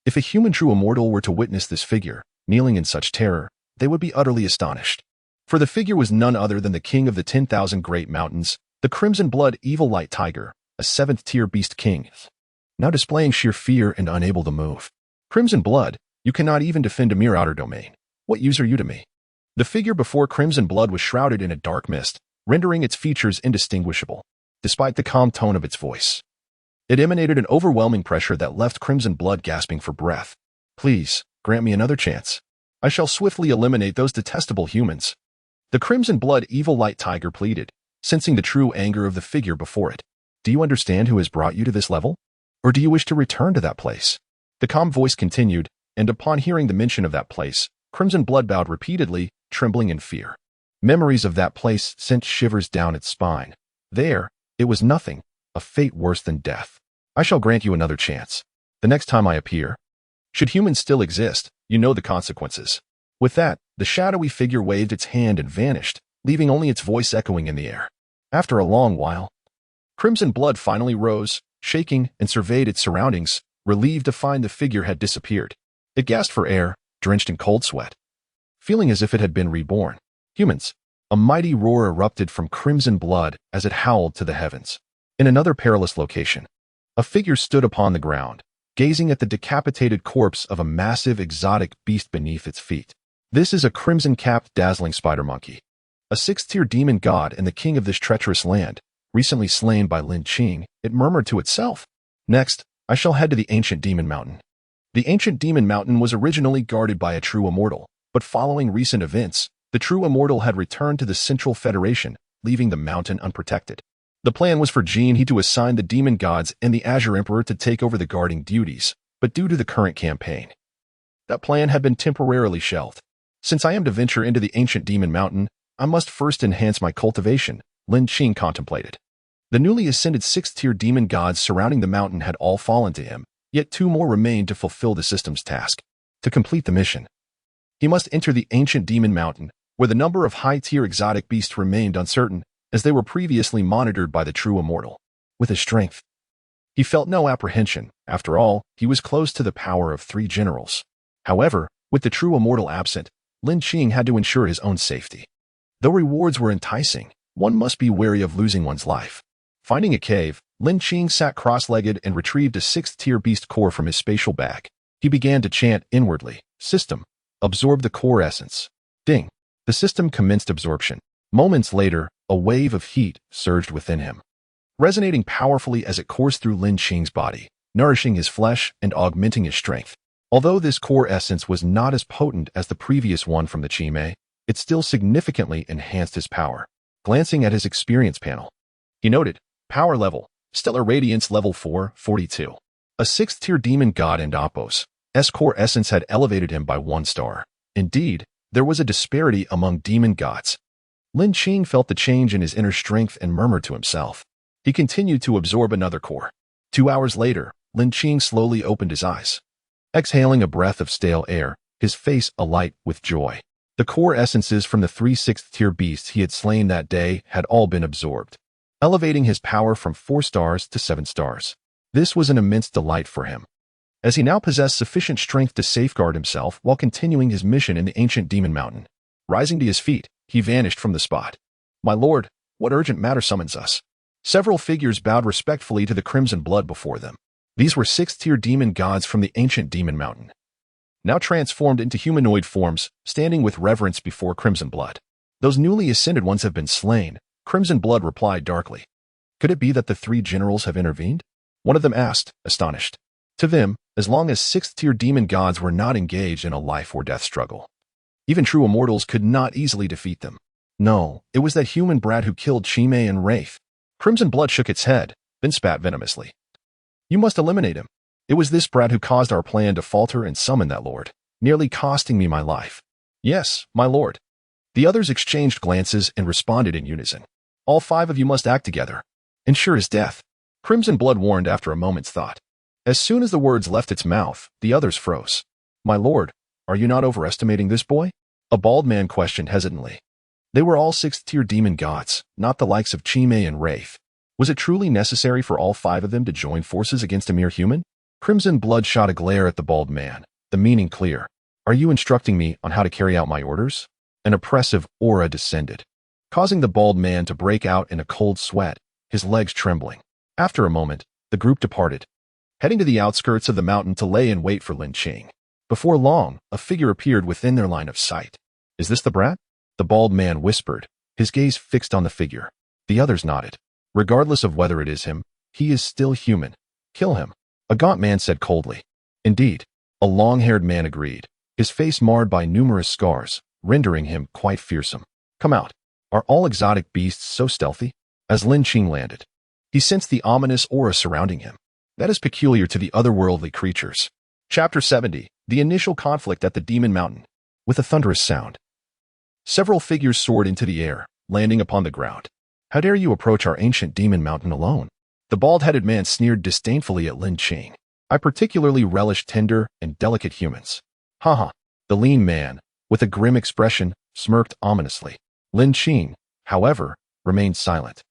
If a human true immortal were to witness this figure, kneeling in such terror, they would be utterly astonished. For the figure was none other than the king of the 10,000 great mountains, the Crimson Blood Evil Light Tiger, a 7th-tier beast king, now displaying sheer fear and unable to move. Crimson Blood, you cannot even defend a mere outer domain. What use are you to me? The figure before Crimson Blood was shrouded in a dark mist, rendering its features indistinguishable, despite the calm tone of its voice. It emanated an overwhelming pressure that left Crimson Blood gasping for breath. Please, grant me another chance. I shall swiftly eliminate those detestable humans. The Crimson Blood Evil Light Tiger pleaded, sensing the true anger of the figure before it. Do you understand who has brought you to this level? Or do you wish to return to that place? The calm voice continued, and upon hearing the mention of that place, Crimson Blood bowed repeatedly, trembling in fear. Memories of that place sent shivers down its spine. There, it was nothing, a fate worse than death. I shall grant you another chance. The next time I appear, should humans still exist, you know the consequences. With that, the shadowy figure waved its hand and vanished, leaving only its voice echoing in the air. After a long while, Crimson Blood finally rose, shaking, and surveyed its surroundings, relieved to find the figure had disappeared. It gasped for air, drenched in cold sweat, feeling as if it had been reborn. Humans! A mighty roar erupted from Crimson Blood as it howled to the heavens. In another perilous location, a figure stood upon the ground, gazing at the decapitated corpse of a massive exotic beast beneath its feet. This is a crimson-capped, dazzling spider monkey, a 6th-tier demon god and the king of this treacherous land, recently slain by Lin Qing, it murmured to itself. Next, I shall head to the ancient demon mountain. The ancient demon mountain was originally guarded by a true immortal, but following recent events, the true immortal had returned to the Central Federation, leaving the mountain unprotected. The plan was for Jin He to assign the demon gods and the Azure Emperor to take over the guarding duties, but due to the current campaign, that plan had been temporarily shelved. Since I am to venture into the ancient demon mountain, I must first enhance my cultivation, Lin Qing contemplated. The newly ascended 6th-tier demon gods surrounding the mountain had all fallen to him, yet 2 more remained to fulfill the system's task. To complete the mission, he must enter the ancient demon mountain, where the number of high-tier exotic beasts remained uncertain, as they were previously monitored by the true immortal. With his strength, he felt no apprehension. After all, he was close to the power of 3 generals. However, with the true immortal absent, Lin Qing had to ensure his own safety. Though rewards were enticing, one must be wary of losing one's life. Finding a cave, Lin Qing sat cross-legged and retrieved a 6th-tier beast core from his spatial bag. He began to chant inwardly, "System, absorb the core essence." Ding! The system commenced absorption. Moments later, a wave of heat surged within him, resonating powerfully as it coursed through Lin Qing's body, nourishing his flesh and augmenting his strength. Although this core essence was not as potent as the previous one from the Qimei, it still significantly enhanced his power. Glancing at his experience panel, he noted, Power level, Stellar Radiance level 4, 42. A 6th-tier demon god and Apos. S core essence had elevated him by 1 star. Indeed, there was a disparity among demon gods. Lin Qing felt the change in his inner strength and murmured to himself. He continued to absorb another core. 2 hours later, Lin Qing slowly opened his eyes. Exhaling a breath of stale air, his face alight with joy. The core essences from the 3 6th-tier beasts he had slain that day had all been absorbed, elevating his power from 4 stars to 7 stars. This was an immense delight for him, as he now possessed sufficient strength to safeguard himself while continuing his mission in the ancient demon mountain. Rising to his feet, he vanished from the spot. My lord, what urgent matter summons us? Several figures bowed respectfully to the Crimson Blood before them. These were 6th-tier demon gods from the ancient demon mountain, now transformed into humanoid forms, standing with reverence before Crimson Blood. Those newly ascended ones have been slain, Crimson Blood replied darkly. Could it be that the 3 generals have intervened? One of them asked, astonished. To them, as long as 6th-tier demon gods were not engaged in a life-or-death struggle, even true immortals could not easily defeat them. No, it was that human brat who killed Qimei and Wraith. Crimson Blood shook its head, then spat venomously. You must eliminate him. It was this brat who caused our plan to falter and summon that lord, nearly costing me my life. Yes, my lord. The others exchanged glances and responded in unison. All 5 of you must act together. Ensure his death. Crimson Blood warned after a moment's thought. As soon as the words left its mouth, the others froze. My lord, are you not overestimating this boy? A bald man questioned hesitantly. They were all 6th-tier demon gods, not the likes of Qimei and Wraith. Was it truly necessary for all 5 of them to join forces against a mere human? Crimson Blood shot a glare at the bald man, the meaning clear. Are you instructing me on how to carry out my orders? An oppressive aura descended, causing the bald man to break out in a cold sweat, his legs trembling. After a moment, the group departed, heading to the outskirts of the mountain to lay in wait for Lin Qing. Before long, a figure appeared within their line of sight. Is this the brat? The bald man whispered, his gaze fixed on the figure. The others nodded. Regardless of whether it is him, he is still human. Kill him. A gaunt man said coldly. Indeed, a long-haired man agreed, his face marred by numerous scars, rendering him quite fearsome. Come out. Are all exotic beasts so stealthy? As Lin Qing landed, he sensed the ominous aura surrounding him. That is peculiar to the otherworldly creatures. Chapter 70. The initial conflict at the Demon Mountain. With a thunderous sound, several figures soared into the air, landing upon the ground. How dare you approach our ancient demon mountain alone? The bald-headed man sneered disdainfully at Lin Qing. I particularly relish tender and delicate humans. Haha. The lean man, with a grim expression, smirked ominously. Lin Qing, however, remained silent,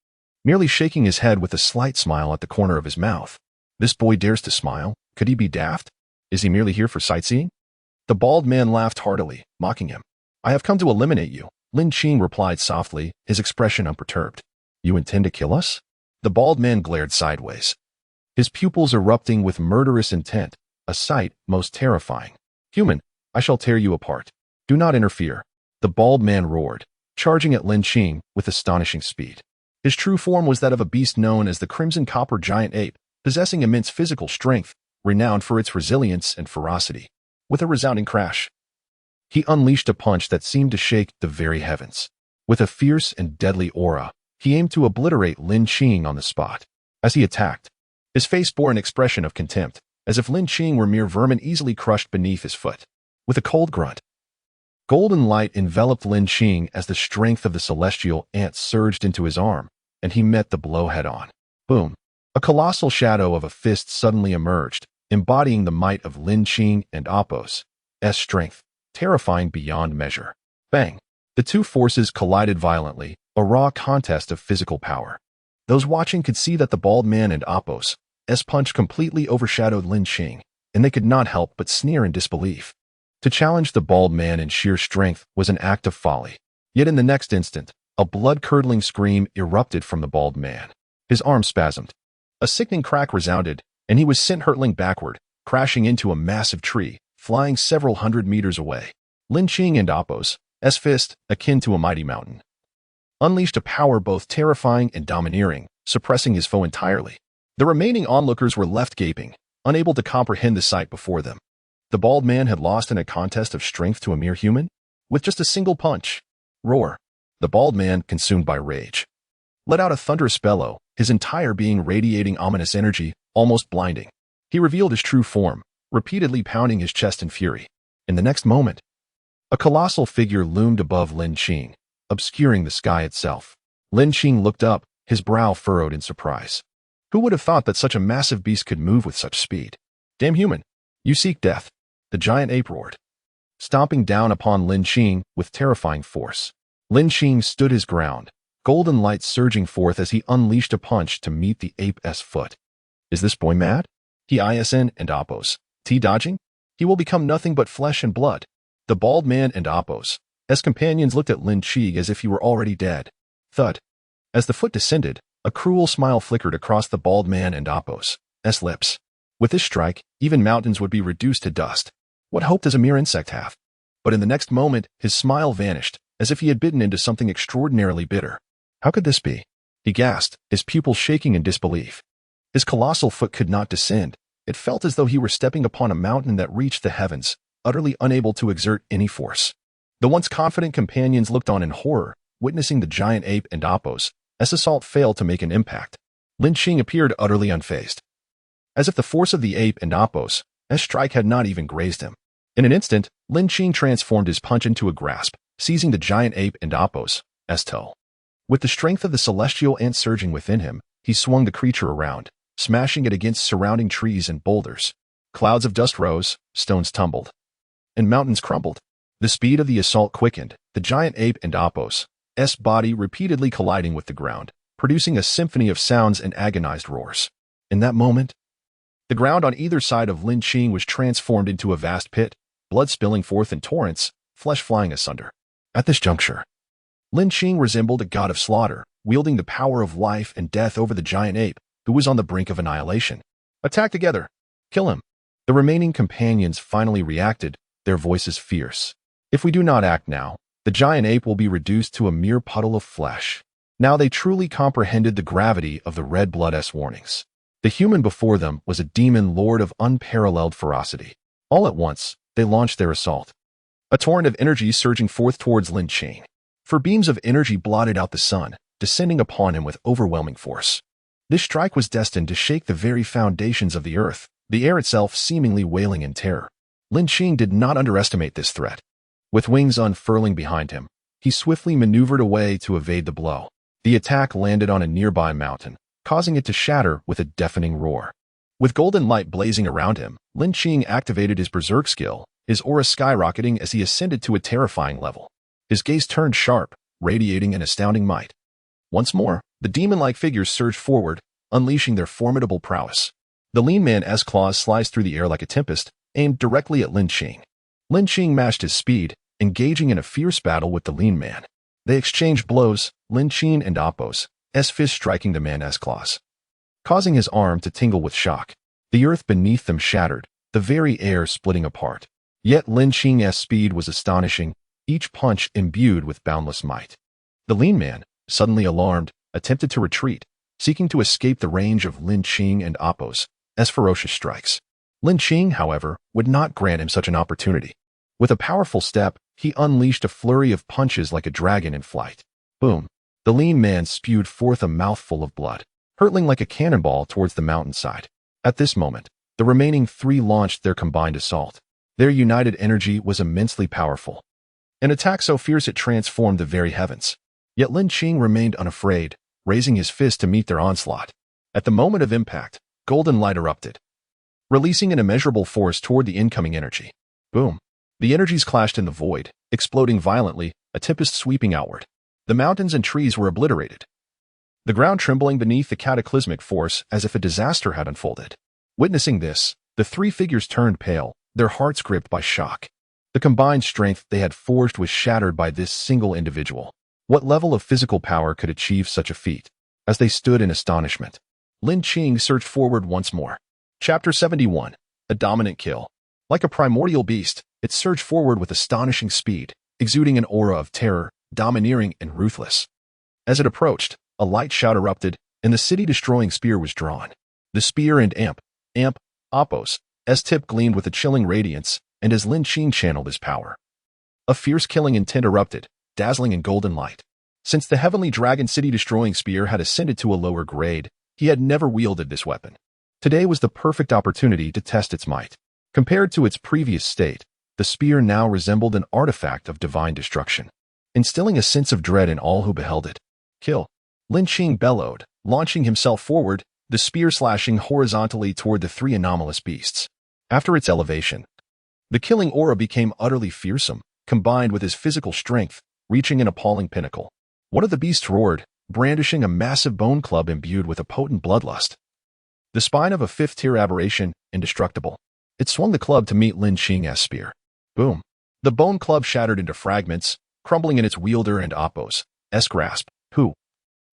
merely shaking his head with a slight smile at the corner of his mouth. This boy dares to smile? Could he be daft? Is he merely here for sightseeing? The bald man laughed heartily, mocking him. I have come to eliminate you, Lin Qing replied softly, his expression unperturbed. You intend to kill us? The bald man glared sideways, his pupils erupting with murderous intent, a sight most terrifying. Human, I shall tear you apart. Do not interfere. The bald man roared, charging at Lin Qing with astonishing speed. His true form was that of a beast known as the Crimson Copper Giant Ape, possessing immense physical strength, renowned for its resilience and ferocity. With a resounding crash, he unleashed a punch that seemed to shake the very heavens. With a fierce and deadly aura, he aimed to obliterate Lin Qing on the spot. As he attacked, his face bore an expression of contempt, as if Lin Qing were mere vermin easily crushed beneath his foot. With a cold grunt, golden light enveloped Lin Qing as the strength of the celestial ant surged into his arm, and he met the blow head-on. Boom! A colossal shadow of a fist suddenly emerged, embodying the might of Lin Qing and Apos' strength, terrifying beyond measure. Bang! The two forces collided violently, a raw contest of physical power. Those watching could see that the bald man and Apos' punch completely overshadowed Lin Qing, and they could not help but sneer in disbelief. To challenge the bald man in sheer strength was an act of folly. Yet in the next instant, a blood-curdling scream erupted from the bald man. His arm spasmed. A sickening crack resounded, and he was sent hurtling backward, crashing into a massive tree, flying several hundred meters away. Lin Qing and Apos' fist, akin to a mighty mountain, unleashed a power both terrifying and domineering, suppressing his foe entirely. The remaining onlookers were left gaping, unable to comprehend the sight before them. The bald man had lost in a contest of strength to a mere human? With just a single punch. Roar. The bald man, consumed by rage, let out a thunderous bellow, his entire being radiating ominous energy, almost blinding. He revealed his true form, repeatedly pounding his chest in fury. In the next moment, a colossal figure loomed above Lin Qing, obscuring the sky itself. Lin Qing looked up, his brow furrowed in surprise. Who would have thought that such a massive beast could move with such speed? Damn human! You seek death! The giant ape roared, stomping down upon Lin Qing with terrifying force. Lin Qing stood his ground, golden light surging forth as he unleashed a punch to meet the ape's foot. Is this boy mad? He ISN and Apos' dodging? He will become nothing but flesh and blood. The bald man and Apos' companions looked at Lin Qing as if he were already dead. Thud. As the foot descended, a cruel smile flickered across the bald man and Apos' lips. With this strike, even mountains would be reduced to dust. What hope does a mere insect have? But in the next moment, his smile vanished, as if he had bitten into something extraordinarily bitter. How could this be? He gasped, his pupils shaking in disbelief. His colossal foot could not descend. It felt as though he were stepping upon a mountain that reached the heavens, utterly unable to exert any force. The once confident companions looked on in horror, witnessing the giant ape and Apos' assault fail to make an impact. Lin Qing appeared utterly unfazed, as if the force of the ape and Apos' strike had not even grazed him. In an instant, Lin Qing transformed his punch into a grasp, seizing the giant ape and Apos' toe. With the strength of the celestial ant surging within him, he swung the creature around, smashing it against surrounding trees and boulders. Clouds of dust rose, stones tumbled, and mountains crumbled. The speed of the assault quickened, the giant ape and Apos' body repeatedly colliding with the ground, producing a symphony of sounds and agonized roars. In that moment, the ground on either side of Lin Qing was transformed into a vast pit, blood spilling forth in torrents, flesh flying asunder. At this juncture, Lin Qing resembled a god of slaughter, wielding the power of life and death over the giant ape, who was on the brink of annihilation. Attack together! Kill him! The remaining companions finally reacted, their voices fierce. If we do not act now, the giant ape will be reduced to a mere puddle of flesh. Now they truly comprehended the gravity of the Red Blood's warnings. The human before them was a demon lord of unparalleled ferocity. All at once, they launched their assault. A torrent of energy surging forth towards Lin Qing. For beams of energy blotted out the sun, descending upon him with overwhelming force. This strike was destined to shake the very foundations of the earth, the air itself seemingly wailing in terror. Lin Qing did not underestimate this threat. With wings unfurling behind him, he swiftly maneuvered away to evade the blow. The attack landed on a nearby mountain, causing it to shatter with a deafening roar. With golden light blazing around him, Lin Qing activated his berserk skill, his aura skyrocketing as he ascended to a terrifying level. His gaze turned sharp, radiating an astounding might. Once more, the demon-like figures surged forward, unleashing their formidable prowess. The lean man's claws sliced through the air like a tempest, aimed directly at Lin Qing. Lin Qing matched his speed, engaging in a fierce battle with the lean man. They exchanged blows, Lin Qing and Appo's fist striking the man's claws, causing his arm to tingle with shock. The earth beneath them shattered, the very air splitting apart. Yet Lin Qing's speed was astonishing, each punch imbued with boundless might. The lean man, suddenly alarmed, attempted to retreat, seeking to escape the range of Lin Qing and Appo's ferocious strikes. Lin Qing, however, would not grant him such an opportunity. With a powerful step, he unleashed a flurry of punches like a dragon in flight. Boom! The lean man spewed forth a mouthful of blood, hurtling like a cannonball towards the mountainside. At this moment, the remaining three launched their combined assault. Their united energy was immensely powerful. An attack so fierce it transformed the very heavens. Yet Lin Qing remained unafraid, raising his fist to meet their onslaught. At the moment of impact, golden light erupted, releasing an immeasurable force toward the incoming energy. Boom! The energies clashed in the void, exploding violently, a tempest sweeping outward. The mountains and trees were obliterated, the ground trembling beneath the cataclysmic force as if a disaster had unfolded. Witnessing this, the three figures turned pale, their hearts gripped by shock. The combined strength they had forged was shattered by this single individual. What level of physical power could achieve such a feat? As they stood in astonishment, Lin Qing surged forward once more. Chapter 71. A dominant kill. Like a primordial beast, it surged forward with astonishing speed, exuding an aura of terror, domineering and ruthless. As it approached, a light shout erupted, and the city-destroying spear was drawn. The spear and Appo's tip gleamed with a chilling radiance, and as Lin Qing channeled his power, a fierce killing intent erupted, dazzling in golden light. Since the heavenly dragon city-destroying spear had ascended to a lower grade, he had never wielded this weapon. Today was the perfect opportunity to test its might. Compared to its previous state, the spear now resembled an artifact of divine destruction, instilling a sense of dread in all who beheld it. Kill! Lin Qing bellowed, launching himself forward, the spear slashing horizontally toward the three anomalous beasts. After its elevation, the killing aura became utterly fearsome, combined with his physical strength, reaching an appalling pinnacle. One of the beasts roared, brandishing a massive bone club imbued with a potent bloodlust. The spine of a fifth-tier aberration, indestructible. It swung the club to meet Lin Qing's spear. Boom! The bone club shattered into fragments, crumbling in its wielder and Appo's grasp, who,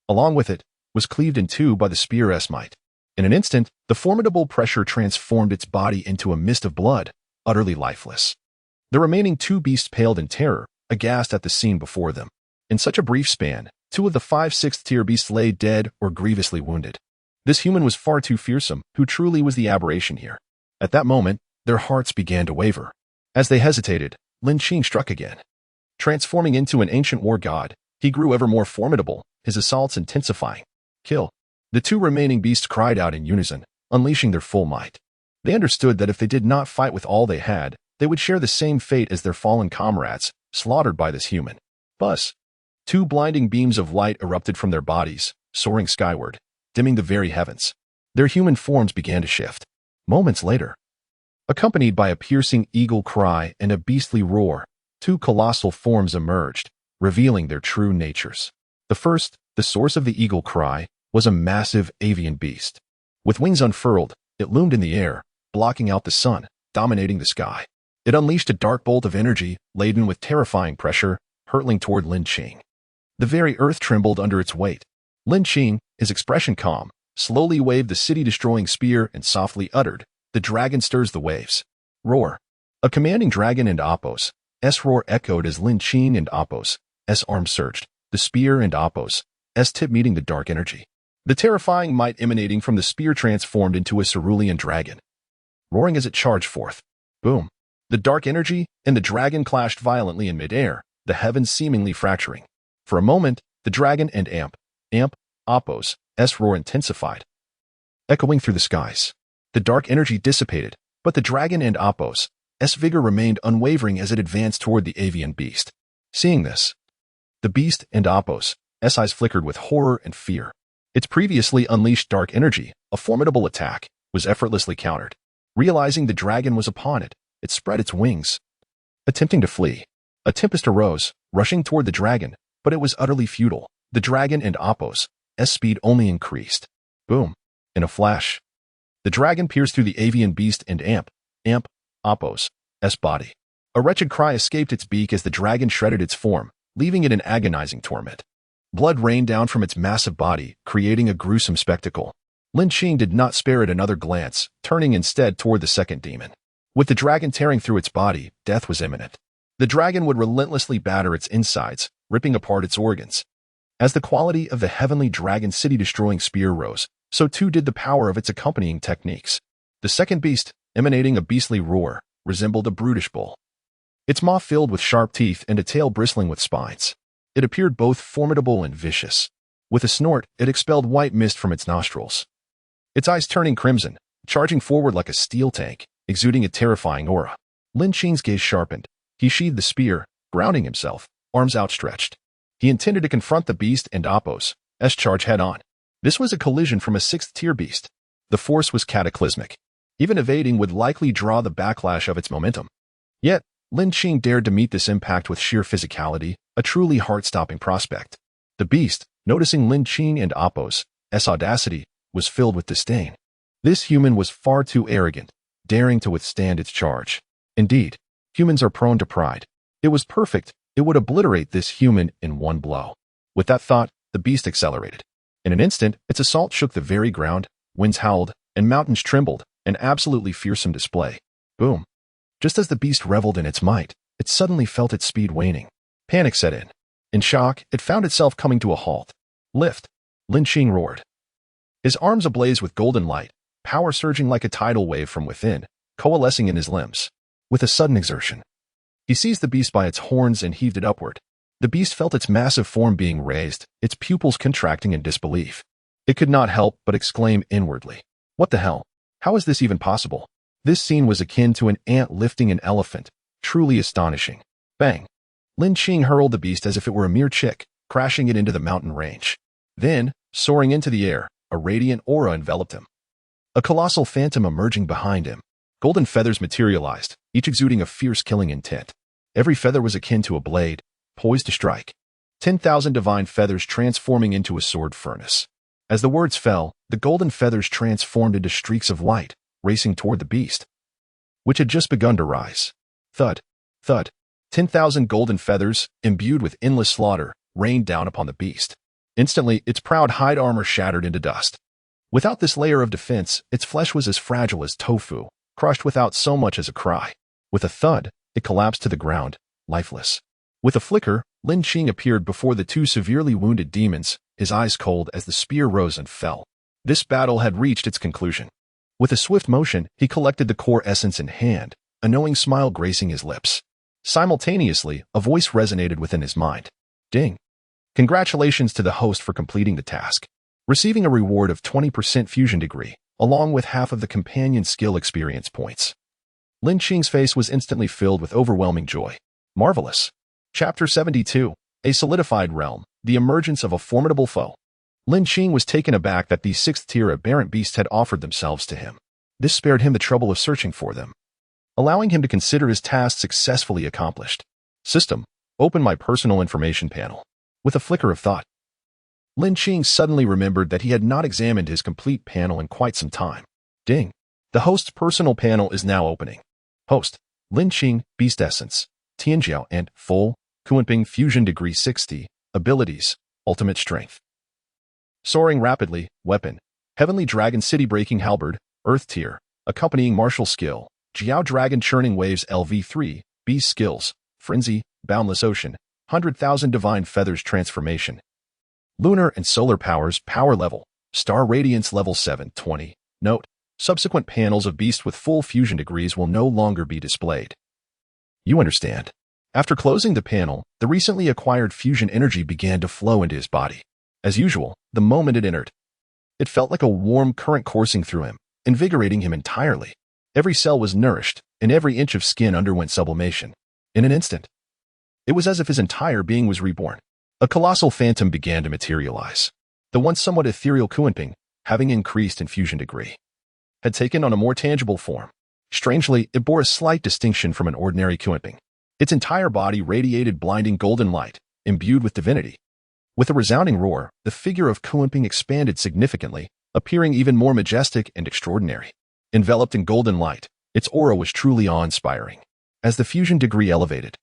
along with it, was cleaved in two by the spear's might. In an instant, the formidable pressure transformed its body into a mist of blood, utterly lifeless. The remaining two beasts paled in terror, aghast at the scene before them. In such a brief span, two of the 5 sixth-tier beasts lay dead or grievously wounded. This human was far too fearsome, who truly was the aberration here. At that moment, their hearts began to waver. As they hesitated, Lin Qing struck again. Transforming into an ancient war god, he grew ever more formidable, his assaults intensifying. Kill! The two remaining beasts cried out in unison, unleashing their full might. They understood that if they did not fight with all they had, they would share the same fate as their fallen comrades, slaughtered by this human. Buzz! Two blinding beams of light erupted from their bodies, soaring skyward, dimming the very heavens. Their human forms began to shift. Moments later, accompanied by a piercing eagle cry and a beastly roar, two colossal forms emerged, revealing their true natures. The first, the source of the eagle cry, was a massive avian beast. With wings unfurled, it loomed in the air, blocking out the sun, dominating the sky. It unleashed a dark bolt of energy, laden with terrifying pressure, hurtling toward Lin Qing. The very earth trembled under its weight. Lin Qing, his expression calm, slowly waved the city-destroying spear and softly uttered, "The dragon stirs the waves." Roar. A commanding dragon and Apos' roar echoed as Lin Qing and Apos' arms surged, the spear and Apos' tip meeting the dark energy. The terrifying might emanating from the spear transformed into a cerulean dragon, roaring as it charged forth. Boom. The dark energy and the dragon clashed violently in midair, the heavens seemingly fracturing. For a moment, the dragon and Apos' roar intensified, echoing through the skies. The dark energy dissipated, but the dragon and Apos' vigor remained unwavering as it advanced toward the avian beast. Seeing this, the beast and Apos' eyes flickered with horror and fear. Its previously unleashed dark energy, a formidable attack, was effortlessly countered. Realizing the dragon was upon it, it spread its wings, attempting to flee. A tempest arose, rushing toward the dragon, but it was utterly futile. The dragon and Apos' speed only increased. Boom. In a flash, the dragon pierced through the avian beast and Apos' body. A wretched cry escaped its beak as the dragon shredded its form, leaving it in agonizing torment. Blood rained down from its massive body, creating a gruesome spectacle. Lin Qing did not spare it another glance, turning instead toward the second demon. With the dragon tearing through its body, death was imminent. The dragon would relentlessly batter its insides, ripping apart its organs. As the quality of the heavenly dragon city-destroying spear rose, so too did the power of its accompanying techniques. The second beast, emanating a beastly roar, resembled a brutish bull. Its maw filled with sharp teeth and a tail bristling with spines. It appeared both formidable and vicious. With a snort, it expelled white mist from its nostrils. Its eyes turning crimson, charging forward like a steel tank, exuding a terrifying aura. Lin Qing's gaze sharpened. He sheathed the spear, grounding himself, arms outstretched. He intended to confront the beast and Apos' charge head-on. This was a collision from a sixth-tier beast. The force was cataclysmic. Even evading would likely draw the backlash of its momentum. Yet, Lin Qing dared to meet this impact with sheer physicality, a truly heart-stopping prospect. The beast, noticing Lin Qing and Apos' audacity, was filled with disdain. This human was far too arrogant, daring to withstand its charge. Indeed, humans are prone to pride. It was perfect. It would obliterate this human in one blow. With that thought, the beast accelerated. In an instant, its assault shook the very ground, winds howled, and mountains trembled, an absolutely fearsome display. Boom. Just as the beast reveled in its might, it suddenly felt its speed waning. Panic set in. In shock, it found itself coming to a halt. Lift. Lin Qing roared. His arms ablaze with golden light, power surging like a tidal wave from within, coalescing in his limbs. With a sudden exertion, he seized the beast by its horns and heaved it upward. The beast felt its massive form being raised, its pupils contracting in disbelief. It could not help but exclaim inwardly, "What the hell? How is this even possible?" This scene was akin to an ant lifting an elephant, truly astonishing. Bang! Lin Qing hurled the beast as if it were a mere chick, crashing it into the mountain range. Then, soaring into the air, a radiant aura enveloped him. A colossal phantom emerging behind him. Golden feathers materialized, each exuding a fierce killing intent. Every feather was akin to a blade, poised to strike. 10,000 divine feathers transforming into a sword furnace. As the words fell, the golden feathers transformed into streaks of light, racing toward the beast, which had just begun to rise. Thud, thud. 10,000 golden feathers, imbued with endless slaughter, rained down upon the beast. Instantly, its proud hide armor shattered into dust. Without this layer of defense, its flesh was as fragile as tofu, crushed without so much as a cry. With a thud, it collapsed to the ground, lifeless. With a flicker, Lin Qing appeared before the two severely wounded demons, his eyes cold as the spear rose and fell. This battle had reached its conclusion. With a swift motion, he collected the core essence in hand, a knowing smile gracing his lips. Simultaneously, a voice resonated within his mind. Ding! Congratulations to the host for completing the task. Receiving a reward of 20% fusion degree, along with half of the companion skill experience points. Lin Qing's face was instantly filled with overwhelming joy. Marvelous. Chapter 72. A solidified realm, the emergence of a formidable foe. Lin Qing was taken aback that these sixth-tier aberrant beasts had offered themselves to him. This spared him the trouble of searching for them, allowing him to consider his task successfully accomplished. System, open my personal information panel. With a flicker of thought, Lin Qing suddenly remembered that he had not examined his complete panel in quite some time. Ding. The host's personal panel is now opening. Host. Lin Qing, Beast Essence, Tianjiao and Full, Kunping Fusion Degree 60, Abilities, Ultimate Strength. Soaring Rapidly, Weapon, Heavenly Dragon City Breaking Halberd, Earth Tier, Accompanying Martial Skill, Jiao Dragon Churning Waves LV3, Beast Skills, Frenzy, Boundless Ocean, 100,000 Divine Feathers Transformation. Lunar and Solar Powers, Power Level, Star Radiance Level 720. Note, subsequent panels of Beast with full fusion degrees will no longer be displayed. You understand. After closing the panel, the recently acquired fusion energy began to flow into his body. As usual, the moment it entered, it felt like a warm current coursing through him, invigorating him entirely. Every cell was nourished, and every inch of skin underwent sublimation. In an instant, it was as if his entire being was reborn. A colossal phantom began to materialize. The once somewhat ethereal Kunping, having increased in fusion degree, had taken on a more tangible form. Strangely, it bore a slight distinction from an ordinary Kunping. Its entire body radiated blinding golden light, imbued with divinity. With a resounding roar, the figure of Kunping expanded significantly, appearing even more majestic and extraordinary. Enveloped in golden light, its aura was truly awe-inspiring. As the fusion degree elevated,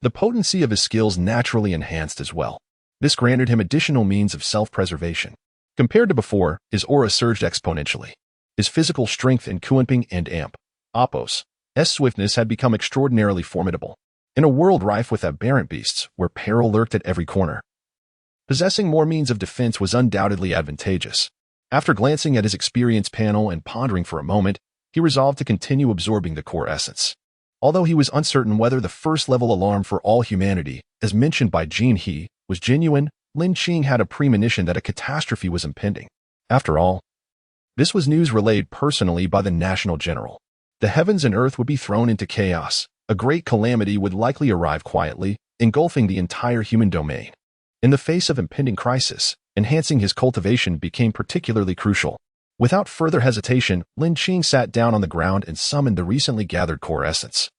the potency of his skills naturally enhanced as well. This granted him additional means of self-preservation. Compared to before, his aura surged exponentially. His physical strength in Kunping and Apos' swiftness had become extraordinarily formidable. In a world rife with aberrant beasts, where peril lurked at every corner, possessing more means of defense was undoubtedly advantageous. After glancing at his experience panel and pondering for a moment, he resolved to continue absorbing the core essence. Although he was uncertain whether the first-level alarm for all humanity, as mentioned by Jin He, was genuine, Lin Qing had a premonition that a catastrophe was impending. After all, this was news relayed personally by the national general. The heavens and earth would be thrown into chaos. A great calamity would likely arrive quietly, engulfing the entire human domain. In the face of impending crisis, enhancing his cultivation became particularly crucial. Without further hesitation, Lin Qing sat down on the ground and summoned the recently gathered core essence,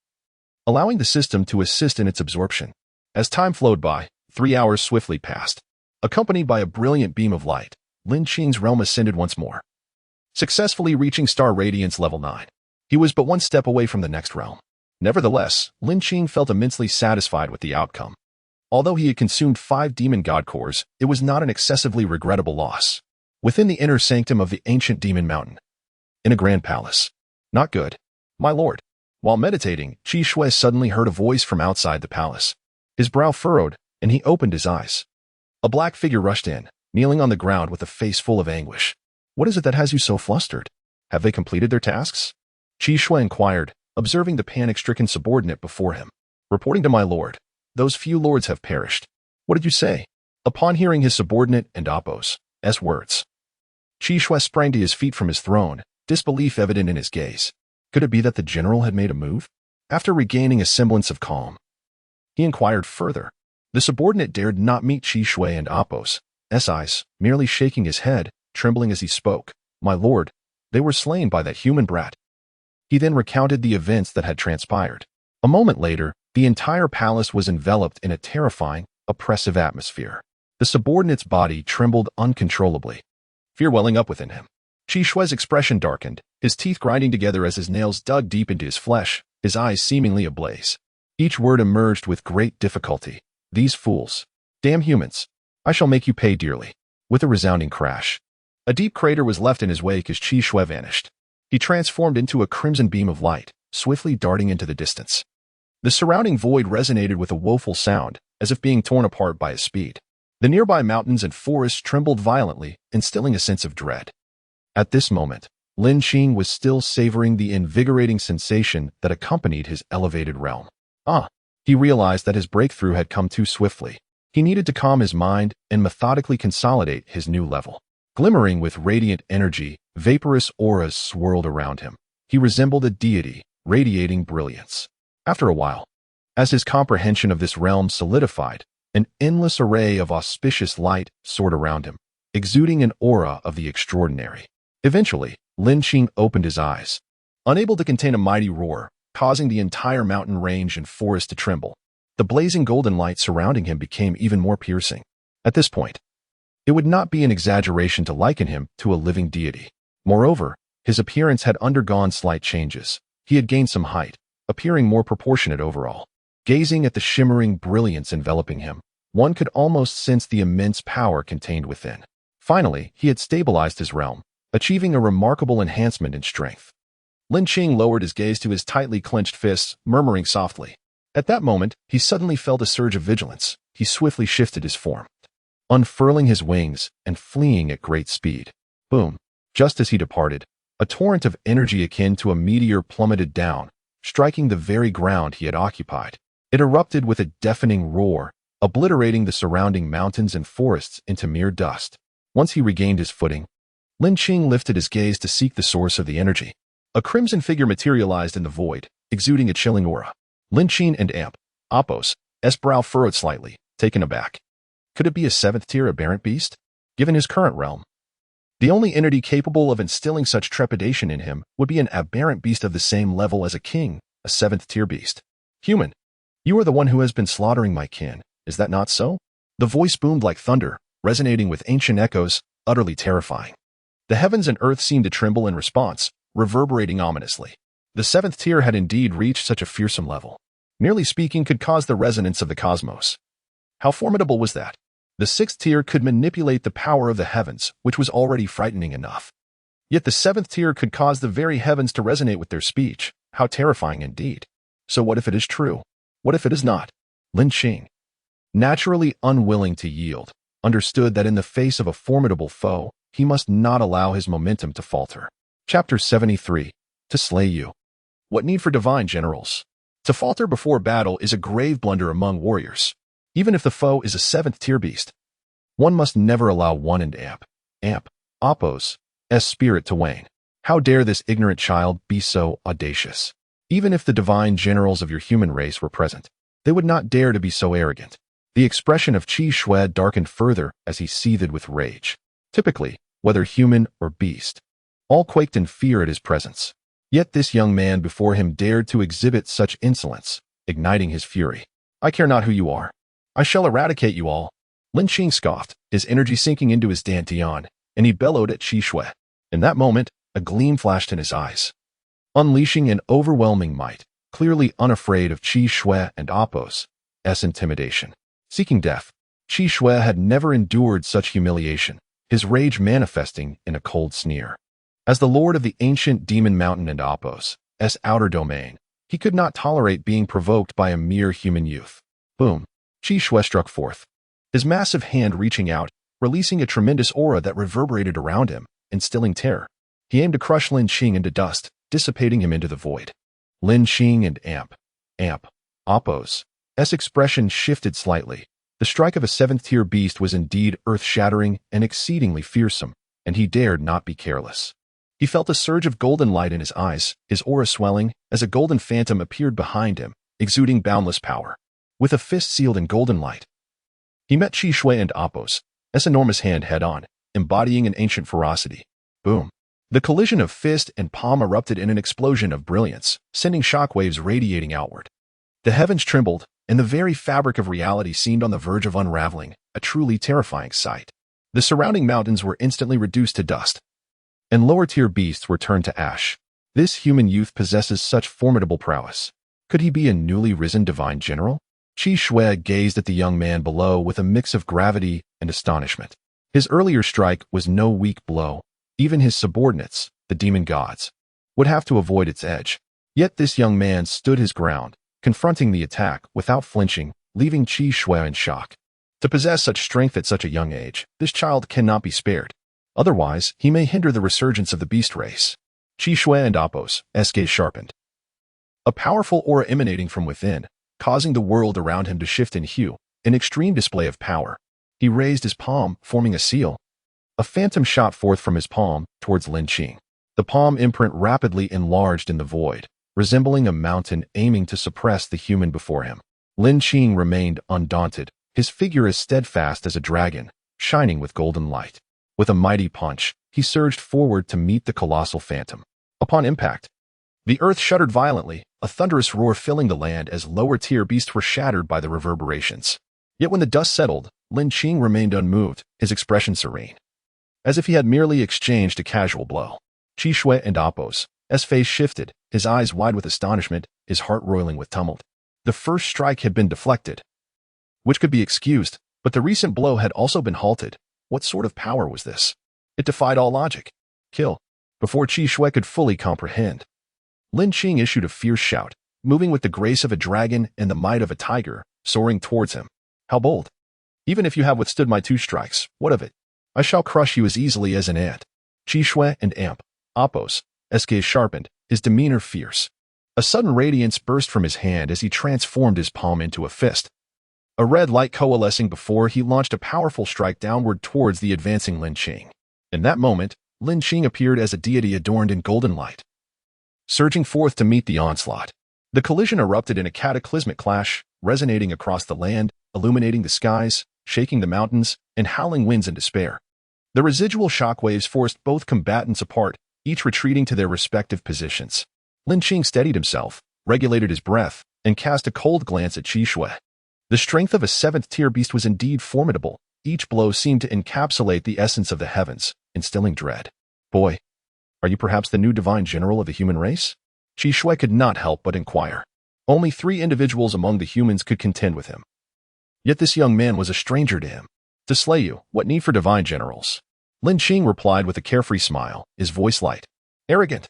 allowing the system to assist in its absorption. As time flowed by, 3 hours swiftly passed. Accompanied by a brilliant beam of light, Lin Qing's realm ascended once more, successfully reaching Star Radiance Level 9. He was but one step away from the next realm. Nevertheless, Lin Qing felt immensely satisfied with the outcome. Although he had consumed 5 demon god cores, it was not an excessively regrettable loss. Within the inner sanctum of the ancient demon mountain, in a grand palace. Not good, my lord. While meditating, Qi Shui suddenly heard a voice from outside the palace. His brow furrowed, and he opened his eyes. A black figure rushed in, kneeling on the ground with a face full of anguish. What is it that has you so flustered? Have they completed their tasks? Qi Shui inquired, observing the panic-stricken subordinate before him. Reporting to my lord, those few lords have perished. What did you say? Upon hearing his subordinate and Apos' words, Qi Shui sprang to his feet from his throne, disbelief evident in his gaze. Could it be that the general had made a move? After regaining a semblance of calm, he inquired further. The subordinate dared not meet Qi Shui and Apos' eyes, merely shaking his head, trembling as he spoke. My lord, they were slain by that human brat. He then recounted the events that had transpired. A moment later, the entire palace was enveloped in a terrifying, oppressive atmosphere. The subordinate's body trembled uncontrollably, fear welling up within him. Qi Shui's expression darkened, his teeth grinding together as his nails dug deep into his flesh, his eyes seemingly ablaze. Each word emerged with great difficulty. These fools. Damn humans. I shall make you pay dearly. With a resounding crash, a deep crater was left in his wake as Qi Shui vanished. He transformed into a crimson beam of light, swiftly darting into the distance. The surrounding void resonated with a woeful sound, as if being torn apart by his speed. The nearby mountains and forests trembled violently, instilling a sense of dread. At this moment, Lin Qing was still savoring the invigorating sensation that accompanied his elevated realm. He realized that his breakthrough had come too swiftly. He needed to calm his mind and methodically consolidate his new level. Glimmering with radiant energy, vaporous auras swirled around him. He resembled a deity, radiating brilliance. After a while, as his comprehension of this realm solidified, an endless array of auspicious light soared around him, exuding an aura of the extraordinary. Eventually, Lin Qing opened his eyes, unable to contain a mighty roar, causing the entire mountain range and forest to tremble. The blazing golden light surrounding him became even more piercing. At this point, it would not be an exaggeration to liken him to a living deity. Moreover, his appearance had undergone slight changes. He had gained some height, appearing more proportionate overall. Gazing at the shimmering brilliance enveloping him, one could almost sense the immense power contained within. Finally, he had stabilized his realm, achieving a remarkable enhancement in strength. Lin Qing lowered his gaze to his tightly clenched fists, murmuring softly. At that moment, he suddenly felt a surge of vigilance. He swiftly shifted his form, unfurling his wings and fleeing at great speed. Boom! Just as he departed, a torrent of energy akin to a meteor plummeted down, striking the very ground he had occupied. It erupted with a deafening roar, obliterating the surrounding mountains and forests into mere dust. Once he regained his footing, Lin Qing lifted his gaze to seek the source of the energy. A crimson figure materialized in the void, exuding a chilling aura. Lin Qing and Apos' brow furrowed slightly, taken aback. Could it be a seventh-tier aberrant beast? Given his current realm, the only entity capable of instilling such trepidation in him would be an aberrant beast of the same level as a king, a seventh-tier beast. Human, you are the one who has been slaughtering my kin, is that not so? The voice boomed like thunder, resonating with ancient echoes, utterly terrifying. The heavens and earth seemed to tremble in response, reverberating ominously. The seventh tier had indeed reached such a fearsome level. Merely speaking could cause the resonance of the cosmos. How formidable was that? The sixth tier could manipulate the power of the heavens, which was already frightening enough. Yet the seventh tier could cause the very heavens to resonate with their speech. How terrifying indeed. So what if it is true? What if it is not? Lin Qing, naturally unwilling to yield, understood that in the face of a formidable foe, he must not allow his momentum to falter. Chapter 73. To slay you. What need for divine generals? To falter before battle is a grave blunder among warriors. Even if the foe is a seventh-tier beast, one must never allow one and Apos' spirit to wane. How dare this ignorant child be so audacious? Even if the divine generals of your human race were present, they would not dare to be so arrogant. The expression of Qi Shui darkened further as he seethed with rage. Typically, whether human or beast, all quaked in fear at his presence. Yet this young man before him dared to exhibit such insolence, igniting his fury. I care not who you are. I shall eradicate you all. Lin Qing scoffed, his energy sinking into his dantian, and he bellowed at Qi Shui. In that moment, a gleam flashed in his eyes. Unleashing an overwhelming might, clearly unafraid of Qi Shui and Apos' intimidation. Seeking death, Qi Shui had never endured such humiliation, his rage manifesting in a cold sneer. As the lord of the ancient demon mountain and Apos' outer domain, he could not tolerate being provoked by a mere human youth. Boom! Qi Shui struck forth, his massive hand reaching out, releasing a tremendous aura that reverberated around him, instilling terror. He aimed to crush Lin Qing into dust, dissipating him into the void. Lin Qing and Apos' expression shifted slightly. The strike of a seventh-tier beast was indeed earth-shattering and exceedingly fearsome, and he dared not be careless. He felt a surge of golden light in his eyes, his aura swelling, as a golden phantom appeared behind him, exuding boundless power. With a fist sealed in golden light, he met Qi Shui and Apos' enormous hand head-on, embodying an ancient ferocity. Boom! The collision of fist and palm erupted in an explosion of brilliance, sending shockwaves radiating outward. The heavens trembled, and the very fabric of reality seemed on the verge of unraveling, a truly terrifying sight. The surrounding mountains were instantly reduced to dust, and lower-tier beasts were turned to ash. This human youth possesses such formidable prowess. Could he be a newly risen divine general? Qi Shui gazed at the young man below with a mix of gravity and astonishment. His earlier strike was no weak blow. Even his subordinates, the demon gods, would have to avoid its edge. Yet this young man stood his ground, confronting the attack without flinching, leaving Qi Shui in shock. To possess such strength at such a young age, this child cannot be spared. Otherwise, he may hinder the resurgence of the beast race. Qi Shui and Apos' gaze sharpened. A powerful aura emanating from within, causing the world around him to shift in hue, an extreme display of power. He raised his palm, forming a seal. A phantom shot forth from his palm towards Lin Qing. The palm imprint rapidly enlarged in the void, resembling a mountain aiming to suppress the human before him. Lin Qing remained undaunted, his figure as steadfast as a dragon, shining with golden light. With a mighty punch, he surged forward to meet the colossal phantom. Upon impact, the earth shuddered violently, a thunderous roar filling the land as lower-tier beasts were shattered by the reverberations. Yet when the dust settled, Lin Qing remained unmoved, his expression serene, as if he had merely exchanged a casual blow. Qi Shui and Apos' face shifted, his eyes wide with astonishment, his heart roiling with tumult. The first strike had been deflected, which could be excused, but the recent blow had also been halted. What sort of power was this? It defied all logic. Kill. Before Qi Shui could fully comprehend, Lin Qing issued a fierce shout, moving with the grace of a dragon and the might of a tiger, soaring towards him. How bold! Even if you have withstood my 2 strikes, what of it? I shall crush you as easily as an ant. Qi Shui and Amp, Oppos, gaze sharpened, his demeanor fierce. A sudden radiance burst from his hand as he transformed his palm into a fist. A red light coalescing before he launched a powerful strike downward towards the advancing Lin Qing. In that moment, Lin Qing appeared as a deity adorned in golden light, surging forth to meet the onslaught. The collision erupted in a cataclysmic clash, resonating across the land, illuminating the skies, shaking the mountains, and howling winds in despair. The residual shockwaves forced both combatants apart, each retreating to their respective positions. Lin Qing steadied himself, regulated his breath, and cast a cold glance at Qi Shui. The strength of a 7th-tier beast was indeed formidable. Each blow seemed to encapsulate the essence of the heavens, instilling dread. Boy, are you perhaps the new divine general of the human race? Qi Shui could not help but inquire. Only 3 individuals among the humans could contend with him. Yet this young man was a stranger to him. To slay you, what need for divine generals? Lin Qing replied with a carefree smile, his voice light. Arrogant.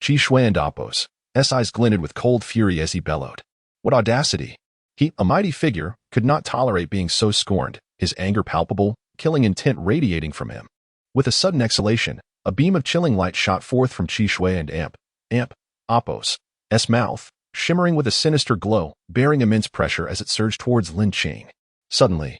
Qi Shui and Oppos' eyes glinted with cold fury as he bellowed. What audacity! He, a mighty figure, could not tolerate being so scorned, his anger palpable, killing intent radiating from him. With a sudden exhalation, a beam of chilling light shot forth from Qi Shui and Oppos' mouth, shimmering with a sinister glow, bearing immense pressure as it surged towards Lin Qing. Suddenly,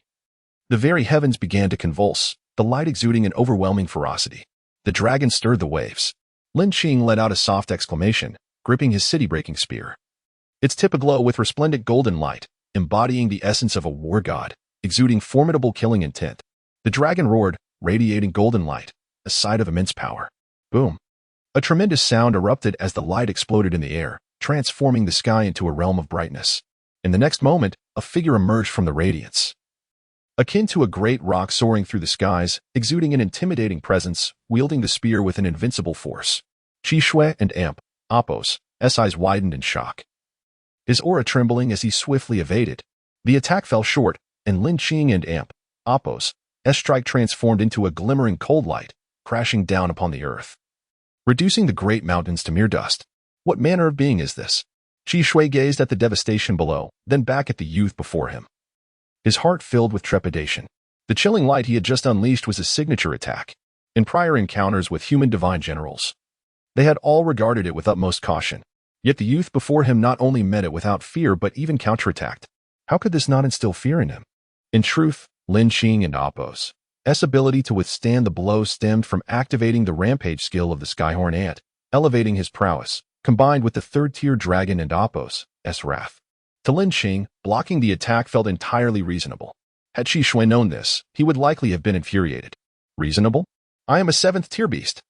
the very heavens began to convulse, the light exuding an overwhelming ferocity. The dragon stirred the waves. Lin Qing let out a soft exclamation, gripping his city-breaking spear. Its tip aglow with resplendent golden light, embodying the essence of a war god, exuding formidable killing intent. The dragon roared, radiating golden light, a sight of immense power. Boom! A tremendous sound erupted as the light exploded in the air, transforming the sky into a realm of brightness. In the next moment, a figure emerged from the radiance. Akin to a great rock soaring through the skies, exuding an intimidating presence, wielding the spear with an invincible force. Qi Shui and Oppos' eyes widened in shock, his aura trembling as he swiftly evaded. The attack fell short, and Lin Qing and Oppos' strike transformed into a glimmering cold light, crashing down upon the earth, reducing the great mountains to mere dust. What manner of being is this? Qi Shui gazed at the devastation below, then back at the youth before him, his heart filled with trepidation. The chilling light he had just unleashed was a signature attack. In prior encounters with human divine generals, they had all regarded it with utmost caution. Yet the youth before him not only met it without fear but even counterattacked. How could this not instill fear in him? In truth, Lin Qing and Oppos' ability to withstand the blow stemmed from activating the rampage skill of the Skyhorn Ant, elevating his prowess, combined with the 3rd-tier dragon and Oppos' wrath. To Lin Qing, blocking the attack felt entirely reasonable. Had Qi Shui known this, he would likely have been infuriated. Reasonable? I am a 7th-tier beast.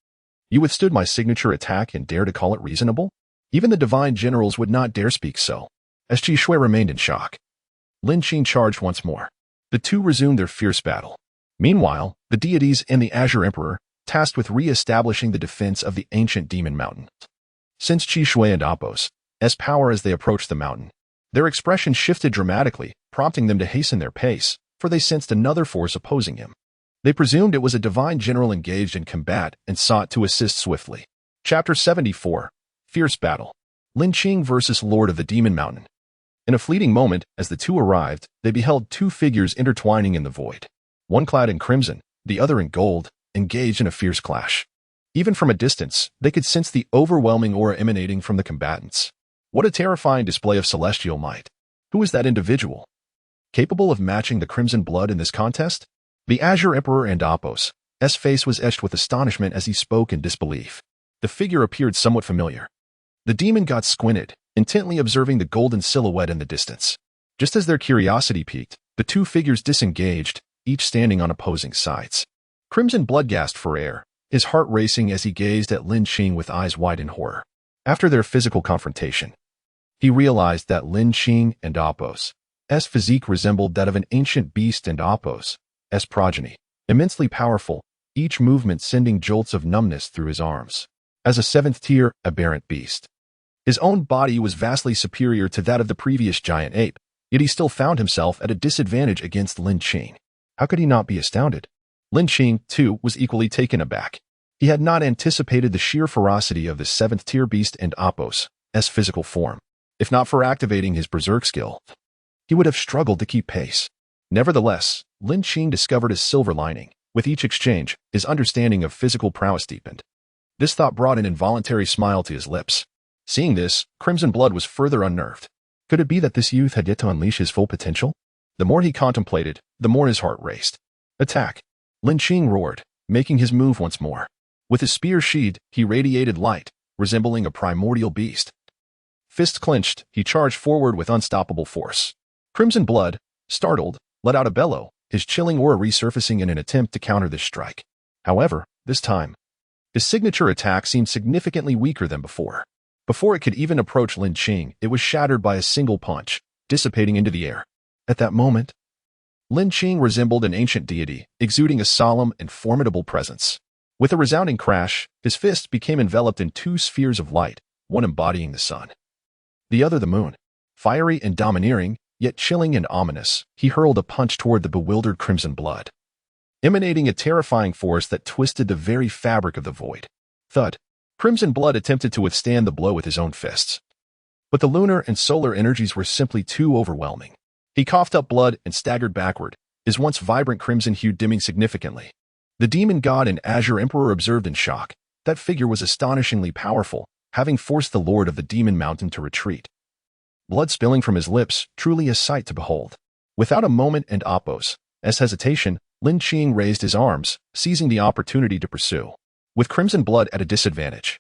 You withstood my signature attack and dare to call it reasonable? Even the divine generals would not dare speak so. As Qi Shui remained in shock, Lin Qing charged once more. The two resumed their fierce battle. Meanwhile, the deities and the Azure Emperor, tasked with re-establishing the defense of the ancient demon mountain. Since Qi Shui and Oppos' power as they approached the mountain, their expression shifted dramatically, prompting them to hasten their pace, for they sensed another force opposing him. They presumed it was a divine general engaged in combat and sought to assist swiftly. Chapter 74. Fierce Battle. Lin Qing versus Lord of the Demon Mountain. In a fleeting moment, as the two arrived, they beheld 2 figures intertwining in the void. One clad in crimson, the other in gold, engaged in a fierce clash. Even from a distance, they could sense the overwhelming aura emanating from the combatants. What a terrifying display of celestial might. Who is that individual? Capable of matching the crimson blood in this contest? The Azure Emperor and Oppos' face was etched with astonishment as he spoke in disbelief. The figure appeared somewhat familiar. The demon god squinted, intently observing the golden silhouette in the distance. Just as their curiosity piqued, the 2 figures disengaged, each standing on opposing sides. Crimson blood gasped for air, his heart racing as he gazed at Lin Qing with eyes wide in horror. After their physical confrontation, he realized that Lin Qing and Oppos' physique resembled that of an ancient beast and Oppos' progeny, immensely powerful, each movement sending jolts of numbness through his arms. As a 7th-tier, aberrant beast, His own body was vastly superior to that of the previous giant ape, yet he still found himself at a disadvantage against Lin Qing. How could he not be astounded? Lin Qing, too, was equally taken aback. He had not anticipated the sheer ferocity of the seventh-tier beast and Apos' physical form. If not for activating his berserk skill, he would have struggled to keep pace. Nevertheless, Lin Qing discovered a silver lining. With each exchange, his understanding of physical prowess deepened. This thought brought an involuntary smile to his lips. Seeing this, Crimson Blood was further unnerved. Could it be that this youth had yet to unleash his full potential? The more he contemplated, the more his heart raced. Attack! Lin Qing roared, making his move once more. With his spear sheathed, he radiated light, resembling a primordial beast. Fists clenched, he charged forward with unstoppable force. Crimson Blood, startled, let out a bellow, his chilling aura resurfacing in an attempt to counter this strike. However, this time, his signature attack seemed significantly weaker than before. Before it could even approach Lin Qing, it was shattered by a single punch, dissipating into the air. At that moment, Lin Qing resembled an ancient deity, exuding a solemn and formidable presence. With a resounding crash, his fist became enveloped in two spheres of light, one embodying the sun, the other the moon. Fiery and domineering, yet chilling and ominous, he hurled a punch toward the bewildered Crimson Blood, emanating a terrifying force that twisted the very fabric of the void. Thud! Crimson Blood attempted to withstand the blow with his own fists. But the lunar and solar energies were simply too overwhelming. He coughed up blood and staggered backward, his once vibrant crimson hue dimming significantly. The demon god and Azure Emperor observed in shock. That figure was astonishingly powerful, having forced the Lord of the Demon Mountain to retreat. Blood spilling from his lips, truly a sight to behold. Without a moment and Apos' hesitation, Lin Qing raised his arms, seizing the opportunity to pursue. With Crimson Blood at a disadvantage,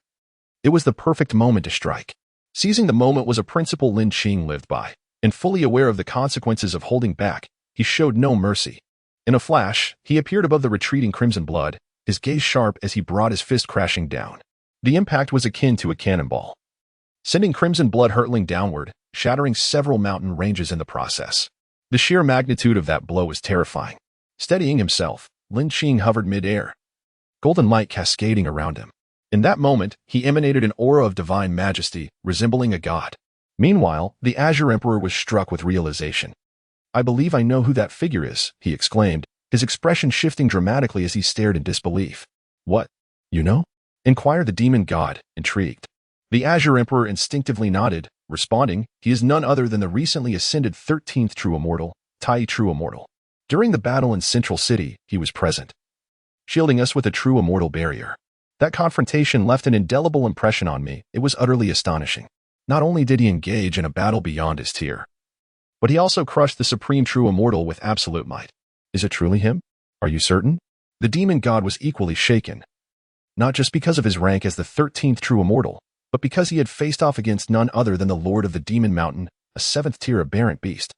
it was the perfect moment to strike. Seizing the moment was a principle Lin Qing lived by, and fully aware of the consequences of holding back, he showed no mercy. In a flash, he appeared above the retreating Crimson Blood, his gaze sharp as he brought his fist crashing down. The impact was akin to a cannonball, sending Crimson Blood hurtling downward, shattering several mountain ranges in the process. The sheer magnitude of that blow was terrifying. Steadying himself, Lin Qing hovered mid-air, golden light cascading around him. In that moment, he emanated an aura of divine majesty, resembling a god. Meanwhile, the Azure Emperor was struck with realization. "I believe I know who that figure is," he exclaimed, his expression shifting dramatically as he stared in disbelief. "What? You know?" inquired the demon god, intrigued. The Azure Emperor instinctively nodded, responding, "He is none other than the recently ascended 13th True Immortal, Tai True Immortal. During the battle in Central City, he was present, shielding us with a True Immortal barrier. That confrontation left an indelible impression on me. It was utterly astonishing. Not only did he engage in a battle beyond his tier, but he also crushed the Supreme True Immortal with absolute might. Is it truly him? Are you certain?" The demon god was equally shaken, not just because of his rank as the 13th True Immortal, but because he had faced off against none other than the Lord of the Demon Mountain, a 7th-tier aberrant beast.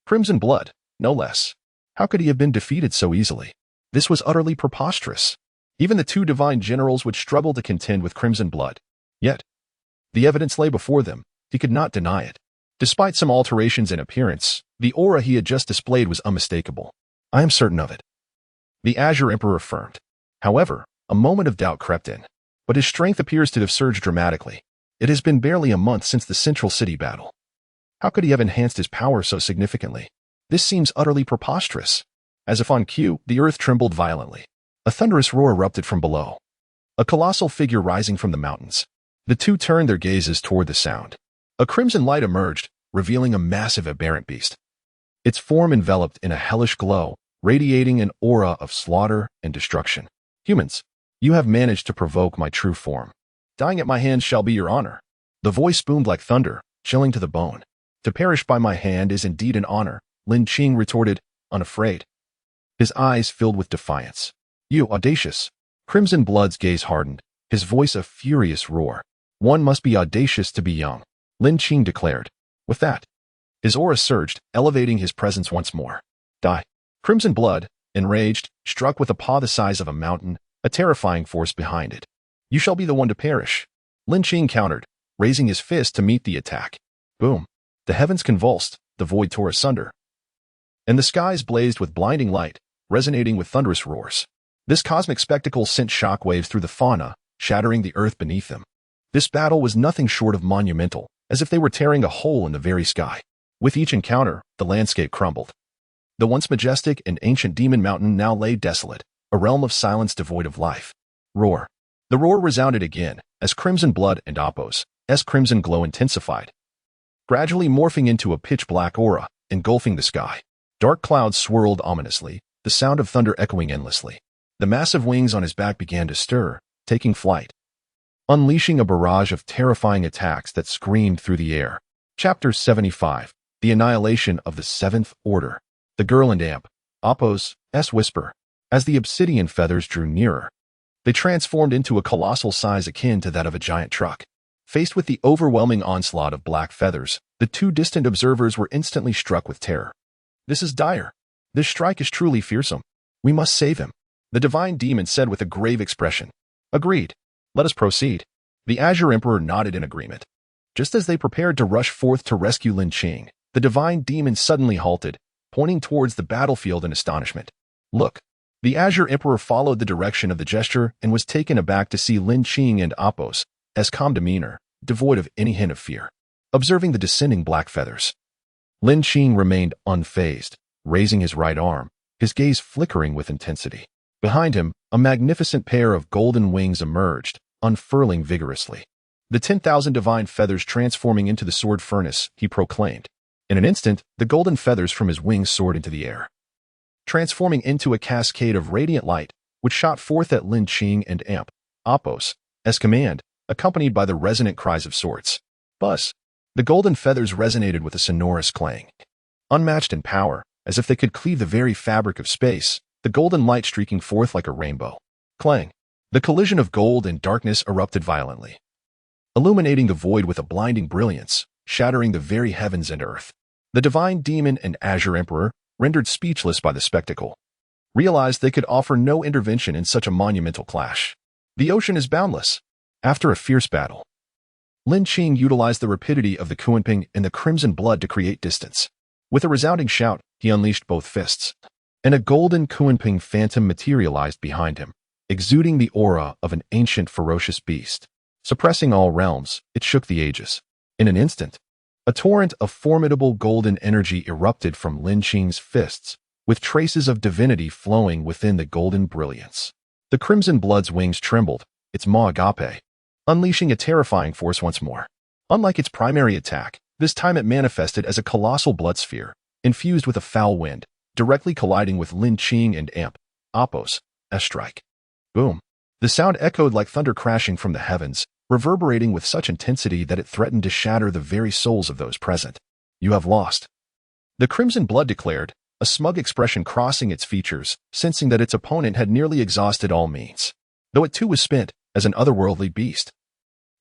Crimson Blood, no less. How could he have been defeated so easily? This was utterly preposterous. Even the two divine generals would struggle to contend with Crimson Blood. Yet, the evidence lay before them. He could not deny it. Despite some alterations in appearance, the aura he had just displayed was unmistakable. "I am certain of it," the Azure Emperor affirmed. However, a moment of doubt crept in. But his strength appears to have surged dramatically. It has been barely a month since the Central City battle. How could he have enhanced his power so significantly? This seems utterly preposterous. As if on cue, the earth trembled violently. A thunderous roar erupted from below, a colossal figure rising from the mountains. The two turned their gazes toward the sound. A crimson light emerged, revealing a massive aberrant beast. Its form enveloped in a hellish glow, radiating an aura of slaughter and destruction. "Humans, you have managed to provoke my true form. Dying at my hands shall be your honor." The voice boomed like thunder, chilling to the bone. "To perish by my hand is indeed an honor," Lin Qing retorted, unafraid. His eyes filled with defiance. "You audacious!" Crimson Blood's gaze hardened, his voice a furious roar. "One must be audacious to be young," Lin Qing declared. With that, his aura surged, elevating his presence once more. "Die!" Crimson Blood, enraged, struck with a paw the size of a mountain, a terrifying force behind it. "You shall be the one to perish," Lin Qing countered, raising his fist to meet the attack. Boom! The heavens convulsed, the void tore asunder, and the skies blazed with blinding light, resonating with thunderous roars. This cosmic spectacle sent shockwaves through the fauna, shattering the earth beneath them. This battle was nothing short of monumental, as if they were tearing a hole in the very sky. With each encounter, the landscape crumbled. The once majestic and ancient demon mountain now lay desolate, a realm of silence devoid of life. Roar. The roar resounded again, as crimson blood and Apos' crimson glow intensified, gradually morphing into a pitch-black aura, engulfing the sky. Dark clouds swirled ominously, the sound of thunder echoing endlessly. The massive wings on his back began to stir, taking flight, unleashing a barrage of terrifying attacks that screamed through the air. Chapter 75. The Annihilation of the Seventh Order. The girl and Amp, Apos' whisper. As the obsidian feathers drew nearer, they transformed into a colossal size akin to that of a giant truck. Faced with the overwhelming onslaught of black feathers, the two distant observers were instantly struck with terror. This is dire. This strike is truly fearsome. We must save him, the divine demon said with a grave expression. Agreed. Let us proceed. The Azure Emperor nodded in agreement. Just as they prepared to rush forth to rescue Lin Qing, the divine demon suddenly halted, pointing towards the battlefield in astonishment. Look. The Azure Emperor followed the direction of the gesture and was taken aback to see Lin Qing and Apos' calm demeanor, devoid of any hint of fear, observing the descending black feathers. Lin Qing remained unfazed, raising his right arm, his gaze flickering with intensity. Behind him, a magnificent pair of golden wings emerged, unfurling vigorously. The 10,000 divine feathers transforming into the sword furnace, he proclaimed. In an instant, the golden feathers from his wings soared into the air, transforming into a cascade of radiant light, which shot forth at Lin Qing and Amp, Apos' command, accompanied by the resonant cries of swords. Buzz. The golden feathers resonated with a sonorous clang. Unmatched in power, as if they could cleave the very fabric of space, the golden light streaking forth like a rainbow. Clang. The collision of gold and darkness erupted violently, illuminating the void with a blinding brilliance, shattering the very heavens and earth. The divine demon and Azure Emperor, rendered speechless by the spectacle, realized they could offer no intervention in such a monumental clash. The ocean is boundless. After a fierce battle, Lin Qing utilized the rapidity of the Kunping and the crimson blood to create distance. With a resounding shout, he unleashed both fists, and a golden Kunping phantom materialized behind him, exuding the aura of an ancient ferocious beast. Suppressing all realms, it shook the ages. In an instant, a torrent of formidable golden energy erupted from Lin Qing's fists, with traces of divinity flowing within the golden brilliance. The crimson blood's wings trembled, its maw agape, unleashing a terrifying force once more. Unlike its primary attack, this time it manifested as a colossal blood sphere, infused with a foul wind, directly colliding with Lin Qing and Amp, Apos' strike. Boom. The sound echoed like thunder crashing from the heavens, reverberating with such intensity that it threatened to shatter the very souls of those present. You have lost. The crimson blood declared, a smug expression crossing its features, sensing that its opponent had nearly exhausted all means. Though it too was spent, as an otherworldly beast,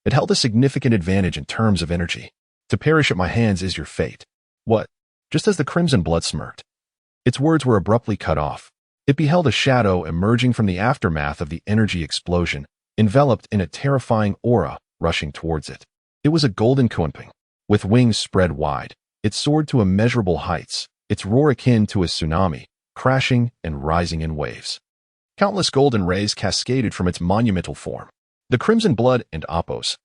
it held a significant advantage in terms of energy. To perish at my hands is your fate. What? Just as the crimson blood smirked, its words were abruptly cut off. It beheld a shadow emerging from the aftermath of the energy explosion, enveloped in a terrifying aura, rushing towards it. It was a golden Kunping. With wings spread wide, it soared to immeasurable heights, its roar akin to a tsunami, crashing and rising in waves. Countless golden rays cascaded from its monumental form. The crimson blood and Apos'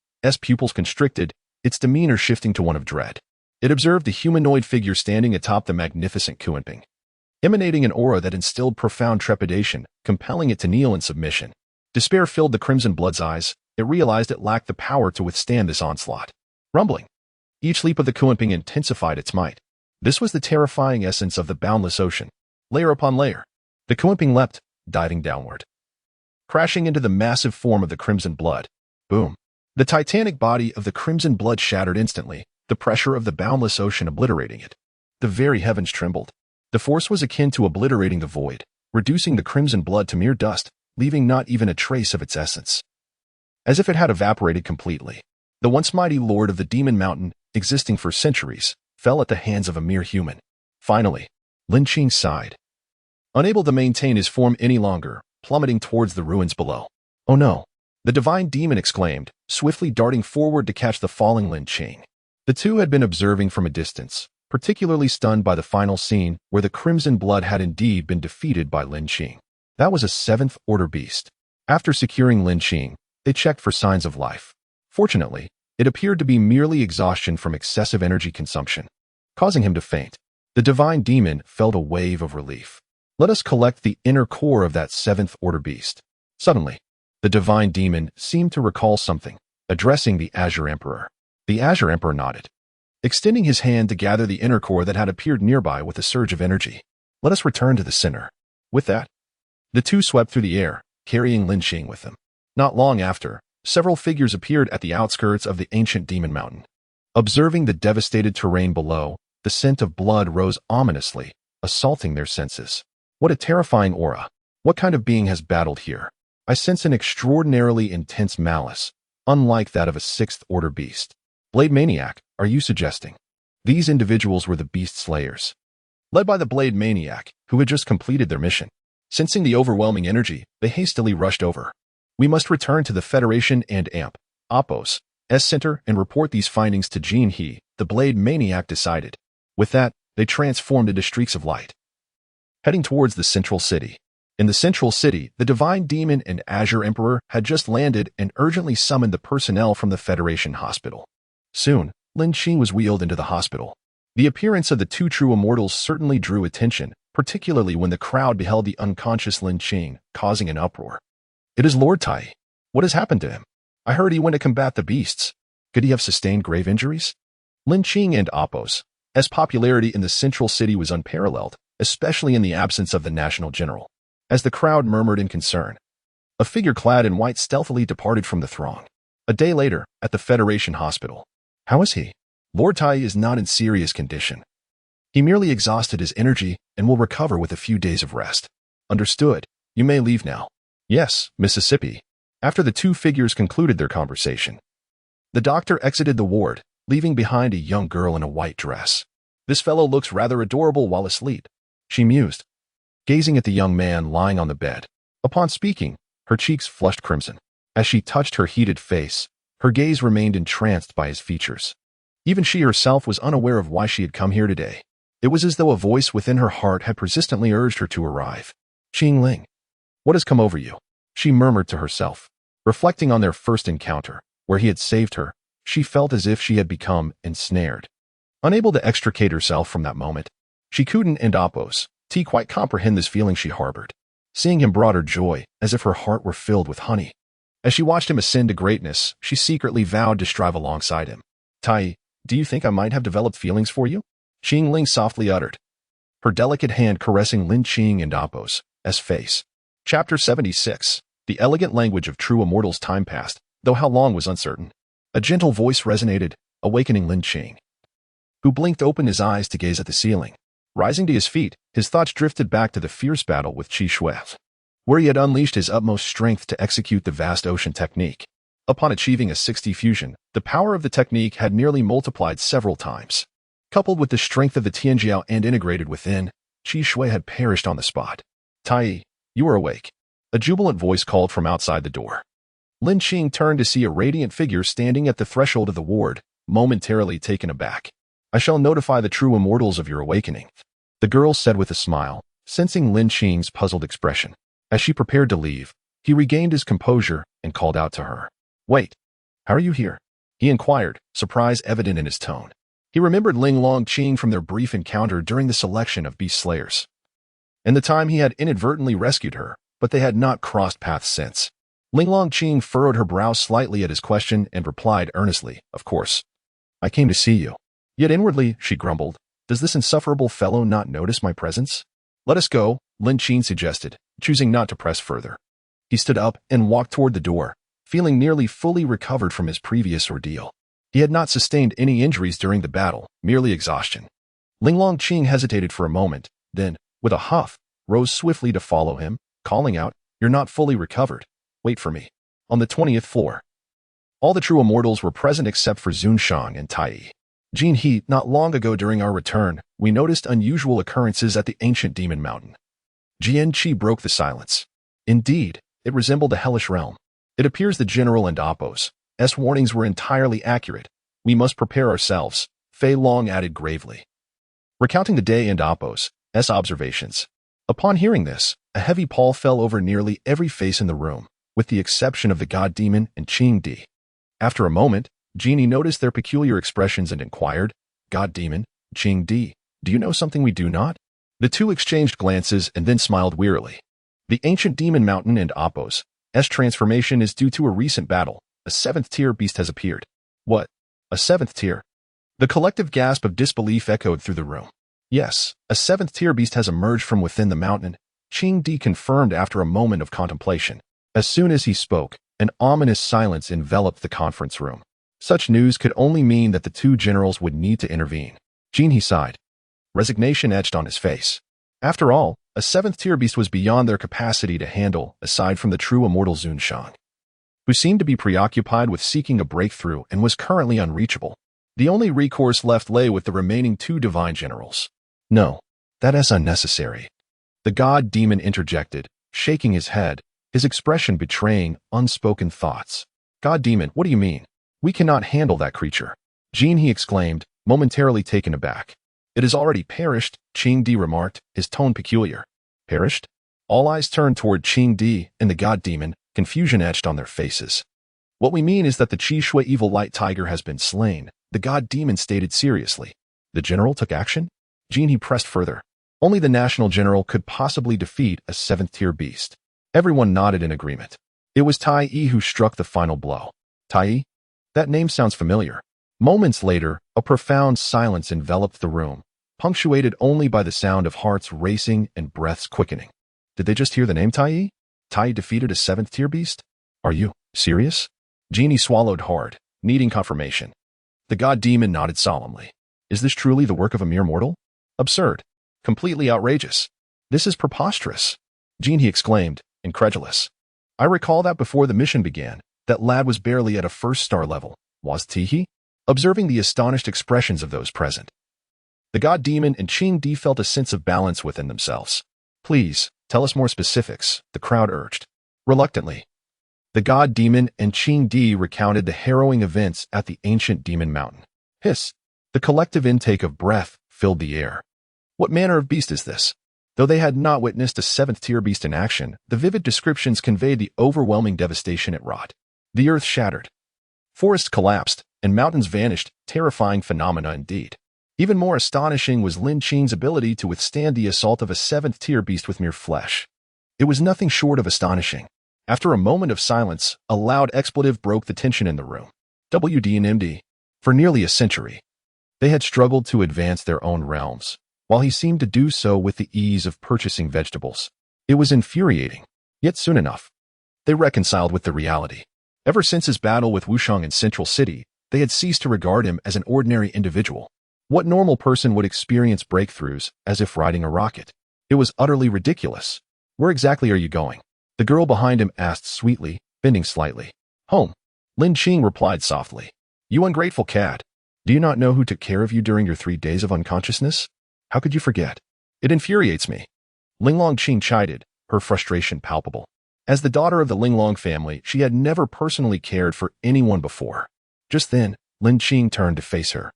pupils constricted, its demeanor shifting to one of dread. It observed a humanoid figure standing atop the magnificent Kunping, emanating an aura that instilled profound trepidation, compelling it to kneel in submission. Despair filled the crimson blood's eyes. It realized it lacked the power to withstand this onslaught. Rumbling. Each leap of the Kunping intensified its might. This was the terrifying essence of the boundless ocean. Layer upon layer, the Kunping leapt, diving downward, crashing into the massive form of the crimson blood. Boom. The titanic body of the crimson blood shattered instantly, the pressure of the boundless ocean obliterating it. The very heavens trembled. The force was akin to obliterating the void, reducing the crimson blood to mere dust, leaving not even a trace of its essence. As if it had evaporated completely, the once mighty lord of the demon mountain, existing for centuries, fell at the hands of a mere human. Finally, Lin Qing sighed, unable to maintain his form any longer, plummeting towards the ruins below. Oh no! The divine demon exclaimed, swiftly darting forward to catch the falling Lin Qing. The two had been observing from a distance, particularly stunned by the final scene where the crimson blood had indeed been defeated by Lin Qing. That was a seventh-order beast. After securing Lin Qing, they checked for signs of life. Fortunately, it appeared to be merely exhaustion from excessive energy consumption, causing him to faint. The divine demon felt a wave of relief. Let us collect the inner core of that seventh-order beast. Suddenly, the divine demon seemed to recall something, addressing the Azure Emperor. The Azure Emperor nodded, extending his hand to gather the inner core that had appeared nearby with a surge of energy. Let us return to the center. With that, the two swept through the air, carrying Lin Qing with them. Not long after, several figures appeared at the outskirts of the ancient demon mountain. Observing the devastated terrain below, the scent of blood rose ominously, assaulting their senses. What a terrifying aura. What kind of being has battled here? I sense an extraordinarily intense malice, unlike that of a sixth-order beast. Blade Maniac, are you suggesting? These individuals were the Beast Slayers, led by the Blade Maniac, who had just completed their mission. Sensing the overwhelming energy, they hastily rushed over. We must return to the Federation and Appos' center and report these findings to Jin He, the Blade Maniac decided. With that, they transformed into streaks of light, heading towards the central city. In the central city, the Divine Demon and Azure Emperor had just landed and urgently summoned the personnel from the Federation hospital. Soon, Lin Qing was wheeled into the hospital. The appearance of the two true immortals certainly drew attention, particularly when the crowd beheld the unconscious Lin Qing, causing an uproar. It is Lord Tai. What has happened to him? I heard he went to combat the beasts. Could he have sustained grave injuries? Lin Qing and Appos' popularity in the central city was unparalleled, especially in the absence of the national general. As the crowd murmured in concern, a figure clad in white stealthily departed from the throng. A day later, at the Federation hospital. How is he? Lord Tai is not in serious condition. He merely exhausted his energy and will recover with a few days of rest. Understood. You may leave now. Yes, Mississippi. After the two figures concluded their conversation, the doctor exited the ward, leaving behind a young girl in a white dress. This fellow looks rather adorable while asleep, she mused, gazing at the young man lying on the bed. Upon speaking, her cheeks flushed crimson. As she touched her heated face, her gaze remained entranced by his features. Even she herself was unaware of why she had come here today. It was as though a voice within her heart had persistently urged her to arrive. Qing Ling, what has come over you? She murmured to herself. Reflecting on their first encounter, where he had saved her, she felt as if she had become ensnared. Unable to extricate herself from that moment, she couldn't and Appos' quite comprehend this feeling she harbored. Seeing him brought her joy, as if her heart were filled with honey. As she watched him ascend to greatness, she secretly vowed to strive alongside him. Tai, do you think I might have developed feelings for you? Qing Ling softly uttered, her delicate hand caressing Lin Qing and Appos' face. Chapter 76. The elegant language of true immortals. Time passed, though how long was uncertain. A gentle voice resonated, awakening Lin Qing, who blinked open his eyes to gaze at the ceiling. Rising to his feet, his thoughts drifted back to the fierce battle with Qi Shui, where he had unleashed his utmost strength to execute the vast ocean technique. Upon achieving a 60 fusion, the power of the technique had nearly multiplied several times. Coupled with the strength of the Tianjiao and integrated within, Qi Shui had perished on the spot. Tai, you are awake. A jubilant voice called from outside the door. Lin Qing turned to see a radiant figure standing at the threshold of the ward, momentarily taken aback. I shall notify the true immortals of your awakening, the girl said with a smile, sensing Lin Qing's puzzled expression. As she prepared to leave, he regained his composure and called out to her. Wait, how are you here? He inquired, surprise evident in his tone. He remembered Lin Qing from their brief encounter during the selection of Beast Slayers, and the time he had inadvertently rescued her, but they had not crossed paths since. Lin Qing furrowed her brow slightly at his question and replied earnestly, Of course. I came to see you. Yet inwardly, she grumbled, does this insufferable fellow not notice my presence? Let us go, Lin Qing suggested, choosing not to press further. He stood up and walked toward the door, feeling nearly fully recovered from his previous ordeal. He had not sustained any injuries during the battle, merely exhaustion. Lin Qing hesitated for a moment, then, with a huff, rose swiftly to follow him, calling out, You're not fully recovered. Wait for me. On the 20th floor. All the true immortals were present except for Zunshang and Tai. Jin He, not long ago during our return, we noticed unusual occurrences at the ancient demon mountain. Jian Qi broke the silence. Indeed, it resembled a hellish realm. It appears the general and Appos' warnings were entirely accurate. We must prepare ourselves, Fei Long added gravely, recounting the day and Appos' observations. Upon hearing this, a heavy pall fell over nearly every face in the room, with the exception of the god demon and Qing Di. After a moment, Genie noticed their peculiar expressions and inquired, God Demon, Qing Di, do you know something we do not? The two exchanged glances and then smiled wearily. The ancient demon mountain and Appo's transformation is due to a recent battle. A 7th-tier beast has appeared. What? A 7th tier? The collective gasp of disbelief echoed through the room. Yes, a 7th-tier beast has emerged from within the mountain, Qing Di confirmed after a moment of contemplation. As soon as he spoke, an ominous silence enveloped the conference room. Such news could only mean that the two generals would need to intervene. He sighed. Resignation etched on his face. After all, a 7th-tier beast was beyond their capacity to handle, aside from the true immortal Zunshang, who seemed to be preoccupied with seeking a breakthrough and was currently unreachable. The only recourse left lay with the remaining two divine generals. No, that is unnecessary. The god demon interjected, shaking his head, his expression betraying unspoken thoughts. God demon, what do you mean? We cannot handle that creature. He exclaimed, momentarily taken aback. It has already perished, Qing Di remarked, his tone peculiar. Perished? All eyes turned toward Qing Di and the god demon, confusion etched on their faces. What we mean is that the Qi Shui evil light tiger has been slain, the god demon stated seriously. The general took action? He pressed further. Only the national general could possibly defeat a 7th-tier beast. Everyone nodded in agreement. It was Tai Yi who struck the final blow. Tai Yi? That name sounds familiar. Moments later, a profound silence enveloped the room, punctuated only by the sound of hearts racing and breaths quickening. Did they just hear the name Tai Yi? Tai Yi defeated a 7th-tier beast? Are you serious? Genie swallowed hard, needing confirmation. The god demon nodded solemnly. Is this truly the work of a mere mortal? Absurd. Completely outrageous. This is preposterous. He exclaimed, incredulous. I recall that before the mission began, that lad was barely at a 1st-star level, was he? Observing the astonished expressions of those present, the god demon and Qing Di felt a sense of balance within themselves. Please, tell us more specifics, the crowd urged. Reluctantly, the god demon and Qing Di recounted the harrowing events at the ancient demon mountain. Hiss! The collective intake of breath filled the air. What manner of beast is this? Though they had not witnessed a 7th-tier beast in action, the vivid descriptions conveyed the overwhelming devastation it wrought. The earth shattered. Forests collapsed, and mountains vanished, terrifying phenomena indeed. Even more astonishing was Lin Qing's ability to withstand the assault of a 7th-tier beast with mere flesh. It was nothing short of astonishing. After a moment of silence, a loud expletive broke the tension in the room. WD and MD. For nearly a century, they had struggled to advance their own realms, while he seemed to do so with the ease of purchasing vegetables. It was infuriating. Yet soon enough, they reconciled with the reality. Ever since his battle with Wushang in Central City, they had ceased to regard him as an ordinary individual. What normal person would experience breakthroughs as if riding a rocket? It was utterly ridiculous. Where exactly are you going? The girl behind him asked sweetly, bending slightly. Home. Lin Qing replied softly. You ungrateful cad. Do you not know who took care of you during your 3 days of unconsciousness? How could you forget? It infuriates me. Linglong Qing chided, her frustration palpable. As the daughter of the Linglong family, she had never personally cared for anyone before. Just then, Lin Qing turned to face her.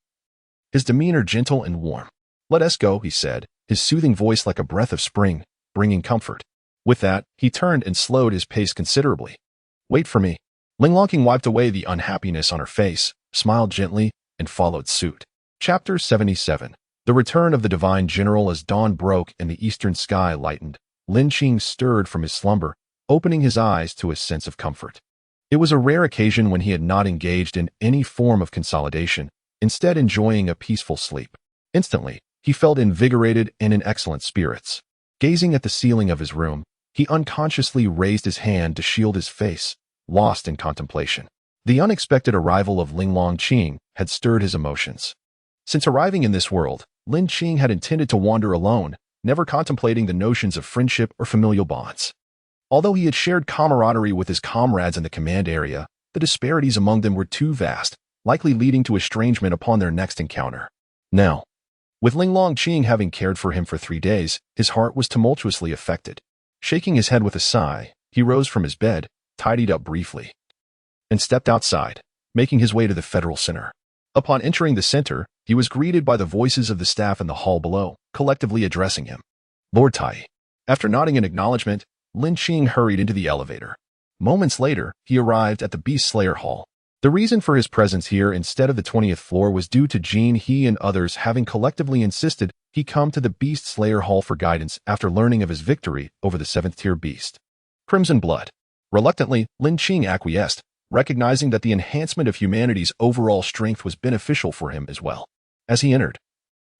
His demeanor gentle and warm. Let us go, he said, his soothing voice like a breath of spring, bringing comfort. With that, he turned and slowed his pace considerably. Wait for me. Linglong Qing wiped away the unhappiness on her face, smiled gently, and followed suit. Chapter 77. The return of the divine general. As dawn broke and the eastern sky lightened, Lin Qing stirred from his slumber, opening his eyes to a sense of comfort. It was a rare occasion when he had not engaged in any form of consolidation, instead enjoying a peaceful sleep. Instantly, he felt invigorated and in excellent spirits. Gazing at the ceiling of his room, he unconsciously raised his hand to shield his face, lost in contemplation. The unexpected arrival of Linglong Qing had stirred his emotions. Since arriving in this world, Lin Qing had intended to wander alone, never contemplating the notions of friendship or familial bonds. Although he had shared camaraderie with his comrades in the command area, the disparities among them were too vast, likely leading to estrangement upon their next encounter. Now, with Linglong Qing having cared for him for 3 days, his heart was tumultuously affected. Shaking his head with a sigh, he rose from his bed, tidied up briefly, and stepped outside, making his way to the Federal Center. Upon entering the center, he was greeted by the voices of the staff in the hall below, collectively addressing him. Lord Tai. After nodding in acknowledgement, Lin Qing hurried into the elevator. Moments later, he arrived at the Beast Slayer Hall. The reason for his presence here instead of the 20th floor was due to Jin He and others having collectively insisted he come to the Beast Slayer Hall for guidance after learning of his victory over the 7th-tier beast. Crimson Blood. Reluctantly, Lin Qing acquiesced, recognizing that the enhancement of humanity's overall strength was beneficial for him as well. As he entered,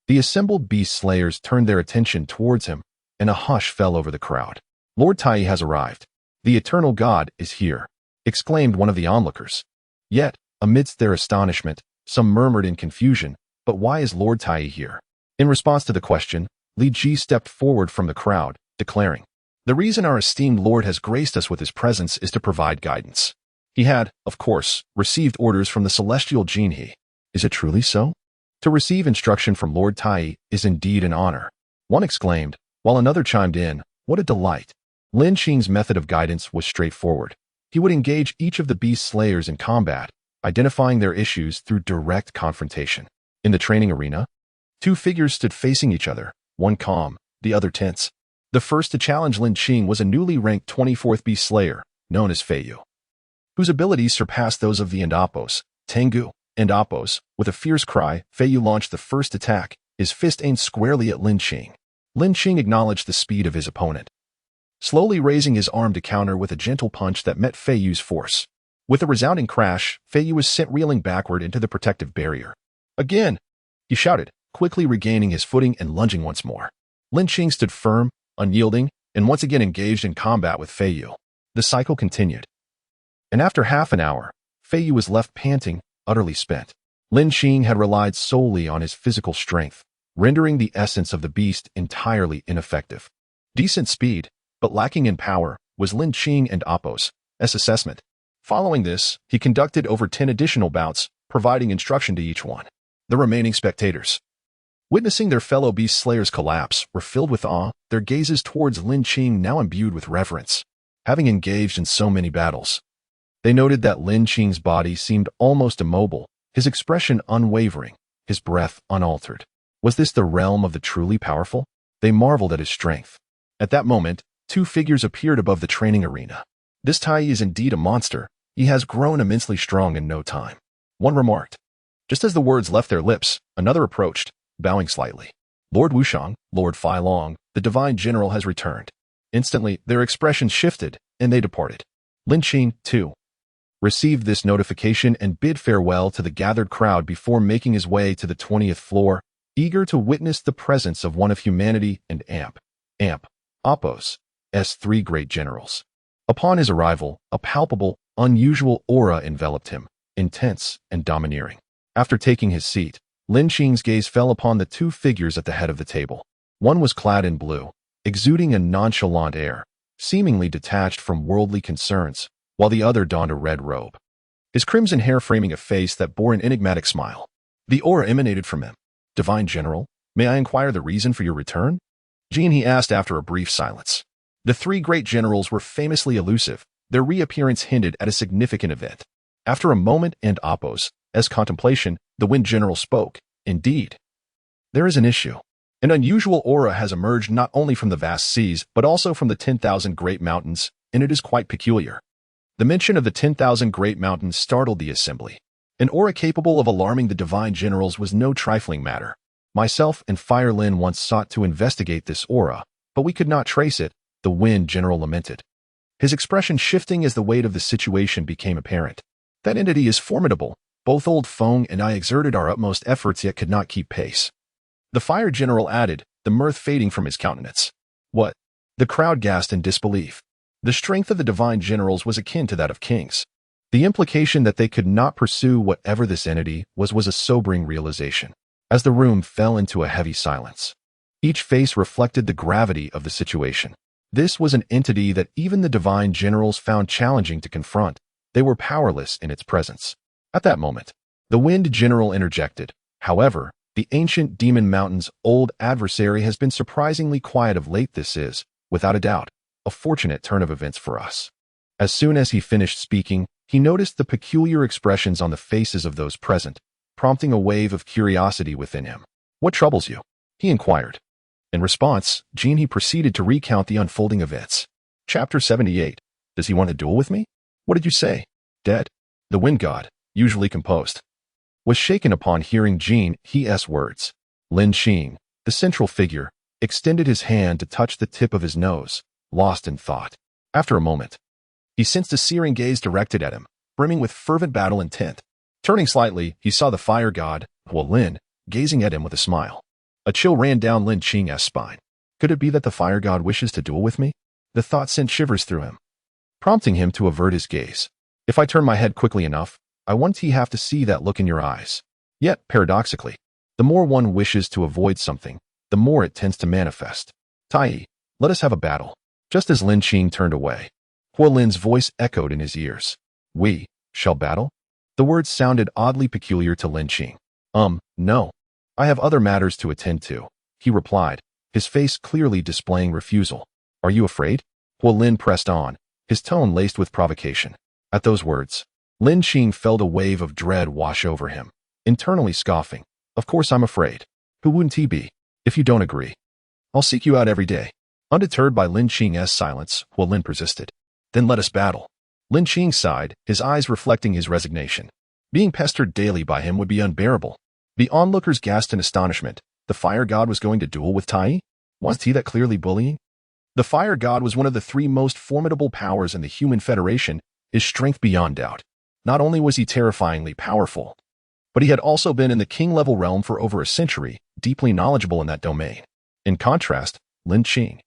the assembled Beast Slayers turned their attention towards him, and a hush fell over the crowd. Lord Tai has arrived. The Eternal God is here, exclaimed one of the onlookers. Yet, amidst their astonishment, some murmured in confusion, but why is Lord Tai here? In response to the question, Li Ji stepped forward from the crowd, declaring, the reason our esteemed Lord has graced us with his presence is to provide guidance. He had, of course, received orders from the celestial Jin He. Is it truly so? To receive instruction from Lord Tai is indeed an honor. One exclaimed, while another chimed in, what a delight. Lin Qing's method of guidance was straightforward. He would engage each of the Beast Slayers in combat, identifying their issues through direct confrontation. In the training arena, two figures stood facing each other, one calm, the other tense. The first to challenge Lin Qing was a newly ranked 24th Beast Slayer, known as Fei Yu, whose abilities surpassed those of the Endapos, Tengu, and Appos. With a fierce cry, Fei Yu launched the first attack, his fist aimed squarely at Lin Qing. Lin Qing acknowledged the speed of his opponent, slowly raising his arm to counter with a gentle punch that met Fei Yu's force. With a resounding crash, Fei Yu was sent reeling backward into the protective barrier. Again, he shouted, quickly regaining his footing and lunging once more. Lin Qing stood firm, unyielding, and once again engaged in combat with Fei Yu. The cycle continued. And after half an hour, Fei Yu was left panting, utterly spent. Lin Qing had relied solely on his physical strength, rendering the essence of the beast entirely ineffective. Decent speed, but lacking in power, was Lin Qing and Appos' assessment. Following this, he conducted over 10 additional bouts, providing instruction to each one. The remaining spectators, witnessing their fellow Beast Slayers collapse, were filled with awe, their gazes towards Lin Qing now imbued with reverence. Having engaged in so many battles, they noted that Lin Qing's body seemed almost immobile, his expression unwavering, his breath unaltered. Was this the realm of the truly powerful? They marveled at his strength. At that moment, two figures appeared above the training arena. This Tai is indeed a monster. He has grown immensely strong in no time. One remarked. Just as the words left their lips, another approached, bowing slightly. Lord Wushang, Lord Fai Long, the divine general has returned. Instantly, their expressions shifted, and they departed. Lin Qing, too, received this notification and bid farewell to the gathered crowd before making his way to the 20th floor, eager to witness the presence of one of humanity and Appos' three great generals. Upon his arrival, a palpable, unusual aura enveloped him, intense and domineering. After taking his seat, Lin Qing's gaze fell upon the two figures at the head of the table. One was clad in blue, exuding a nonchalant air, seemingly detached from worldly concerns, while the other donned a red robe, his crimson hair framing a face that bore an enigmatic smile. The aura emanated from him. Divine General, may I inquire the reason for your return? Jin He asked after a brief silence. The three great generals were famously elusive. Their reappearance hinted at a significant event. After a moment and Appos' contemplation, the Wind General spoke. Indeed, there is an issue. An unusual aura has emerged not only from the vast seas, but also from the 10,000 great mountains, and it is quite peculiar. The mention of the 10,000 great mountains startled the assembly. An aura capable of alarming the divine generals was no trifling matter. Myself and Fire Lin once sought to investigate this aura, but we could not trace it, the Wind General lamented, his expression shifting as the weight of the situation became apparent. That entity is formidable. Both Old Feng and I exerted our utmost efforts yet could not keep pace. The Fire General added, the mirth fading from his countenance. What? The crowd gasped in disbelief. The strength of the divine generals was akin to that of kings. The implication that they could not pursue whatever this entity was a sobering realization. As the room fell into a heavy silence, each face reflected the gravity of the situation. This was an entity that even the divine generals found challenging to confront. They were powerless in its presence. At that moment, the Wind General interjected. However, the ancient Demon Mountain's old adversary has been surprisingly quiet of late. This is, without a doubt, a fortunate turn of events for us. As soon as he finished speaking, he noticed the peculiar expressions on the faces of those present, prompting a wave of curiosity within him. What troubles you? He inquired. In response, Jin He proceeded to recount the unfolding events. Chapter 78. Does he want to duel with me? What did you say? Dead? The Wind God, usually composed, was shaken upon hearing Jin He's words. Lin Qing, the central figure, extended his hand to touch the tip of his nose, lost in thought. After a moment, he sensed a searing gaze directed at him, brimming with fervent battle intent. Turning slightly, he saw the fire god, Lin, gazing at him with a smile. A chill ran down Lin Qing's spine. Could it be that the fire god wishes to duel with me? The thought sent shivers through him, prompting him to avert his gaze. If I turn my head quickly enough, I won't have to see that look in your eyes. Yet, paradoxically, the more one wishes to avoid something, the more it tends to manifest. Tai, let us have a battle. Just as Lin Qing turned away, Lin's voice echoed in his ears. We shall battle? The words sounded oddly peculiar to Lin Qing. No. I have other matters to attend to, he replied, his face clearly displaying refusal. Are you afraid? Lin pressed on, his tone laced with provocation. At those words, Lin Qing felt a wave of dread wash over him, internally scoffing. Of course I'm afraid. Who wouldn't he be? If you don't agree, I'll seek you out every day. Undeterred by Lin Qing's silence, Lin persisted. Then let us battle. Lin Qing sighed, his eyes reflecting his resignation. Being pestered daily by him would be unbearable. The onlookers gasped in astonishment. The fire god was going to duel with Tai? Wasn't he that clearly bullying? The fire god was one of the three most formidable powers in the human federation, his strength beyond doubt. Not only was he terrifyingly powerful, but he had also been in the king-level realm for over a century, deeply knowledgeable in that domain. In contrast, Lin Qing,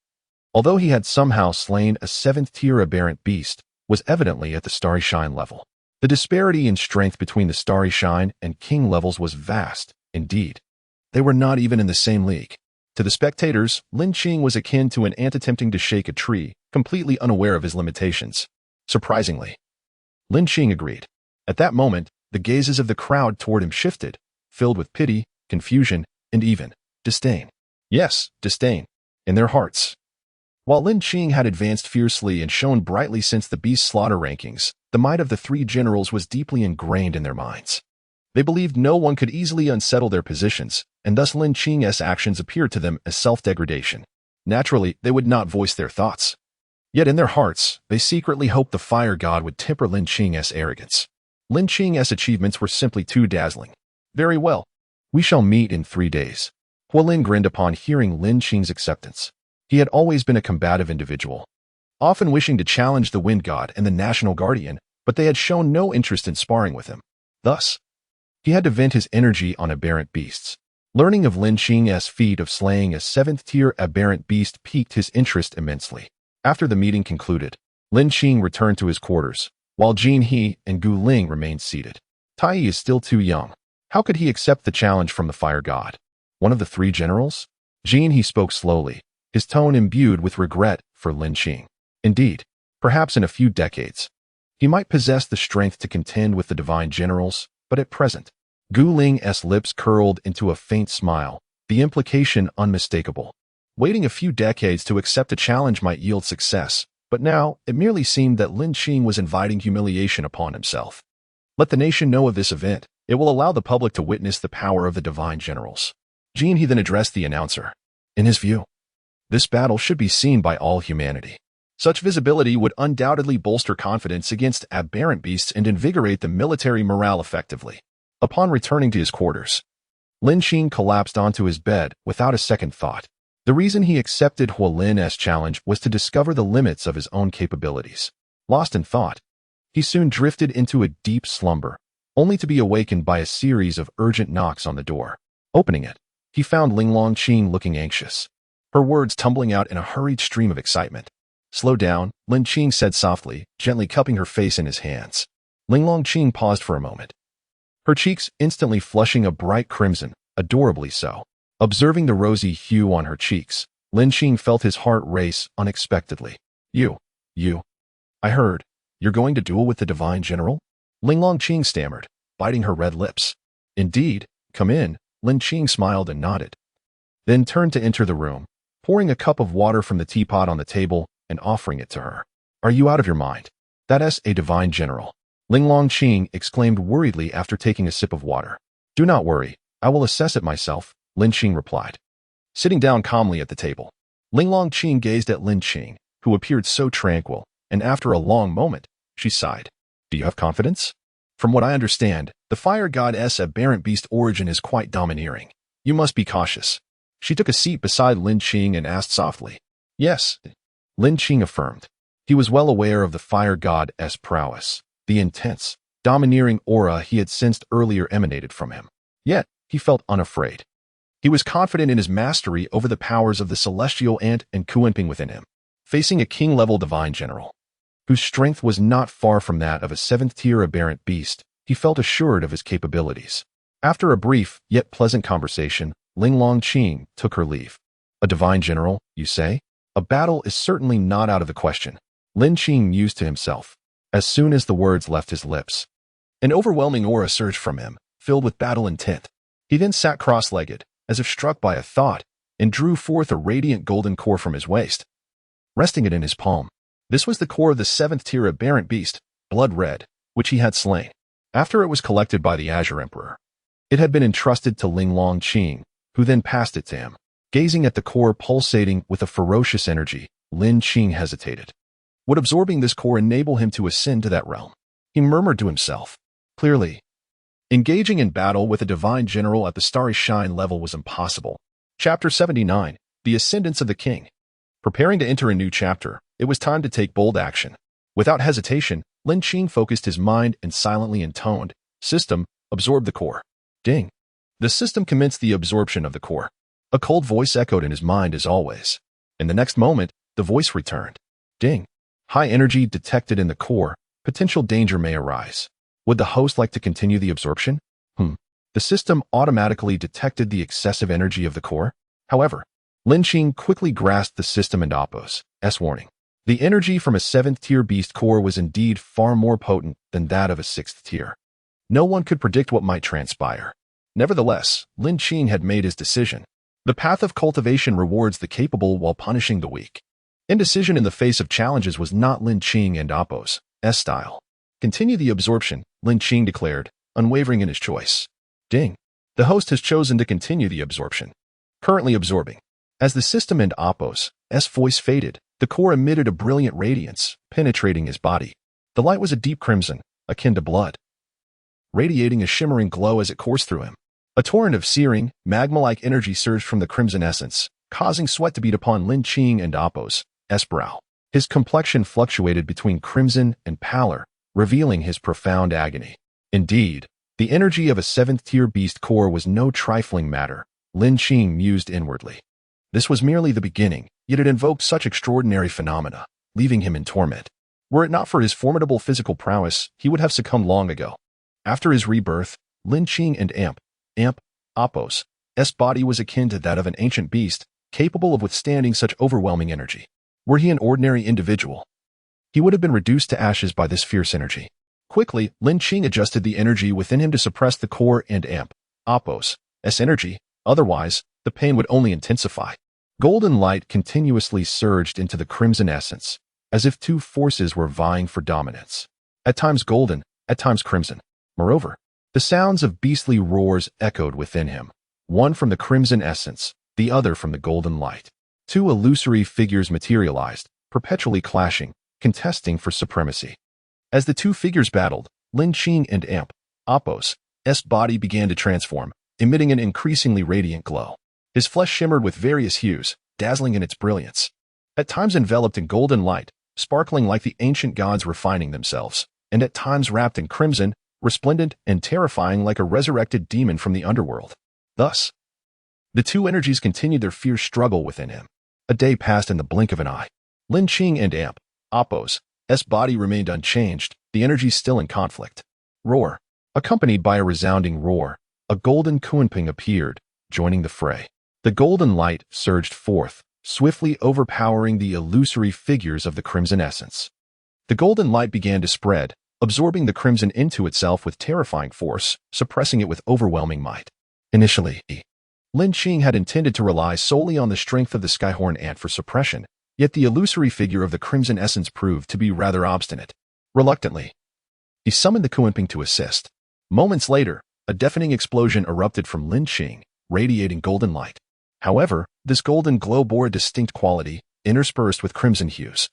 although he had somehow slain a 7th-tier aberrant beast, was evidently at the Starry Shine level. The disparity in strength between the Starry Shine and king levels was vast. Indeed, they were not even in the same league. To the spectators, Lin Qing was akin to an ant attempting to shake a tree, completely unaware of his limitations. Surprisingly, Lin Qing agreed. At that moment, the gazes of the crowd toward him shifted, filled with pity, confusion, and even disdain. Yes, disdain. In their hearts. While Lin Qing had advanced fiercely and shone brightly since the beast slaughter rankings, the might of the three generals was deeply ingrained in their minds. They believed no one could easily unsettle their positions, and thus Lin Qing's actions appeared to them as self-degradation. Naturally, they would not voice their thoughts. Yet in their hearts, they secretly hoped the fire god would temper Lin Qing's arrogance. Lin Qing's achievements were simply too dazzling. Very well. We shall meet in 3 days. Lin grinned upon hearing Lin Qing's acceptance. He had always been a combative individual, often wishing to challenge the wind god and the national guardian, but they had shown no interest in sparring with him. Thus, he had to vent his energy on aberrant beasts. Learning of Lin Qing's feat of slaying a 7th-tier aberrant beast piqued his interest immensely. After the meeting concluded, Lin Qing returned to his quarters, while Jin He and Gu Ling remained seated. Tai is still too young. How could he accept the challenge from the fire god? One of the three generals? Jin He spoke slowly, his tone imbued with regret for Lin Qing. Indeed, perhaps in a few decades, he might possess the strength to contend with the divine generals, but at present, Gu Ling's lips curled into a faint smile, the implication unmistakable. Waiting a few decades to accept a challenge might yield success, but now it merely seemed that Lin Qing was inviting humiliation upon himself. Let the nation know of this event. It will allow the public to witness the power of the divine generals. Jin He then addressed the announcer. In his view, this battle should be seen by all humanity. Such visibility would undoubtedly bolster confidence against aberrant beasts and invigorate the military morale effectively. Upon returning to his quarters, Lin Qing collapsed onto his bed without a second thought. The reason he accepted Lin's challenge was to discover the limits of his own capabilities. Lost in thought, he soon drifted into a deep slumber, only to be awakened by a series of urgent knocks on the door. Opening it, he found Lin Qing looking anxious, her words tumbling out in a hurried stream of excitement. Slow down, Lin Qing said softly, gently cupping her face in his hands. Lin Qing paused for a moment, her cheeks instantly flushing a bright crimson, adorably so. Observing the rosy hue on her cheeks, Lin Qing felt his heart race unexpectedly. I heard, you're going to duel with the divine general? Lin Qing stammered, biting her red lips. Indeed, come in, Lin Qing smiled and nodded. Then turned to enter the room, pouring a cup of water from the teapot on the table and offering it to her. Are you out of your mind? That's a divine general. Lin Qing exclaimed worriedly after taking a sip of water. Do not worry, I will assess it myself, Lin Qing replied. Sitting down calmly at the table, Lin Qing gazed at Lin Qing, who appeared so tranquil, and after a long moment, she sighed. Do you have confidence? From what I understand, the fire goddess' aberrant beast origin is quite domineering. You must be cautious. She took a seat beside Lin Qing and asked softly. Yes, Lin Qing affirmed. He was well aware of the fire goddess' prowess, the intense, domineering aura he had sensed earlier emanated from him. Yet, he felt unafraid. He was confident in his mastery over the powers of the celestial ant and Kuenping within him, facing a king-level divine general, whose strength was not far from that of a seventh-tier aberrant beast. He felt assured of his capabilities. After a brief, yet pleasant conversation, Lin Qing took her leave. A divine general, you say? A battle is certainly not out of the question, Lin Qing mused to himself. As soon as the words left his lips, an overwhelming aura surged from him, filled with battle intent. He then sat cross-legged, as if struck by a thought, and drew forth a radiant golden core from his waist, resting it in his palm. This was the core of the seventh-tier aberrant beast, blood red, which he had slain. After it was collected by the Azure Emperor, it had been entrusted to Lin Qing, who then passed it to him. Gazing at the core pulsating with a ferocious energy, Lin Qing hesitated. Would absorbing this core enable him to ascend to that realm? He murmured to himself. Clearly, engaging in battle with a divine general at the Starry Shine level was impossible. Chapter 79, The Ascendance of the King. Preparing to enter a new chapter, it was time to take bold action. Without hesitation, Lin Qing focused his mind and silently intoned, "System, absorb the core." Ding. The system commenced the absorption of the core. A cold voice echoed in his mind as always. In the next moment, the voice returned. Ding. High energy detected in the core. Potential danger may arise. Would the host like to continue the absorption? The system automatically detected the excessive energy of the core. However, Lin Qing quickly grasped the system and Oppo's warning. The energy from a seventh-tier beast core was indeed far more potent than that of a sixth tier. No one could predict what might transpire. Nevertheless, Lin Qing had made his decision. The path of cultivation rewards the capable while punishing the weak. Indecision in the face of challenges was not Lin Qing and Oppo's style. Continue the absorption, Lin Qing declared, unwavering in his choice. Ding. The host has chosen to continue the absorption. Currently absorbing. As the system and Oppo's voice faded, the core emitted a brilliant radiance, penetrating his body. The light was a deep crimson, akin to blood, radiating a shimmering glow as it coursed through him. A torrent of searing, magma-like energy surged from the crimson essence, causing sweat to beat upon Lin Qing and Oppo's brow. His complexion fluctuated between crimson and pallor, revealing his profound agony. Indeed, the energy of a seventh-tier beast core was no trifling matter, Lin Qing mused inwardly. This was merely the beginning, yet it invoked such extraordinary phenomena, leaving him in torment. Were it not for his formidable physical prowess, he would have succumbed long ago. After his rebirth, Lin Qing and Oppo's body was akin to that of an ancient beast, capable of withstanding such overwhelming energy. Were he an ordinary individual, he would have been reduced to ashes by this fierce energy. Quickly, Lin Qing adjusted the energy within him to suppress the core and Oppo's energy, otherwise, the pain would only intensify. Golden light continuously surged into the crimson essence, as if two forces were vying for dominance. At times golden, at times crimson. Moreover, the sounds of beastly roars echoed within him, one from the crimson essence, the other from the golden light. Two illusory figures materialized, perpetually clashing, contesting for supremacy. As the two figures battled, Lin Qing and Oppo's body began to transform, emitting an increasingly radiant glow. His flesh shimmered with various hues, dazzling in its brilliance. At times enveloped in golden light, sparkling like the ancient gods refining themselves, and at times wrapped in crimson, resplendent and terrifying like a resurrected demon from the underworld. Thus, the two energies continued their fierce struggle within him. A day passed in the blink of an eye. Lin Qing and Oppo's body remained unchanged, the energies still in conflict. Roar. Accompanied by a resounding roar, a golden Kuenping appeared, joining the fray. The golden light surged forth, swiftly overpowering the illusory figures of the crimson essence. The golden light began to spread, absorbing the crimson into itself with terrifying force, suppressing it with overwhelming might. Initially, Lin Qing had intended to rely solely on the strength of the skyhorn ant for suppression, yet the illusory figure of the crimson essence proved to be rather obstinate. Reluctantly, he summoned the Kuenping to assist. Moments later, a deafening explosion erupted from Lin Qing, radiating golden light. However, this golden glow bore a distinct quality, interspersed with crimson hues,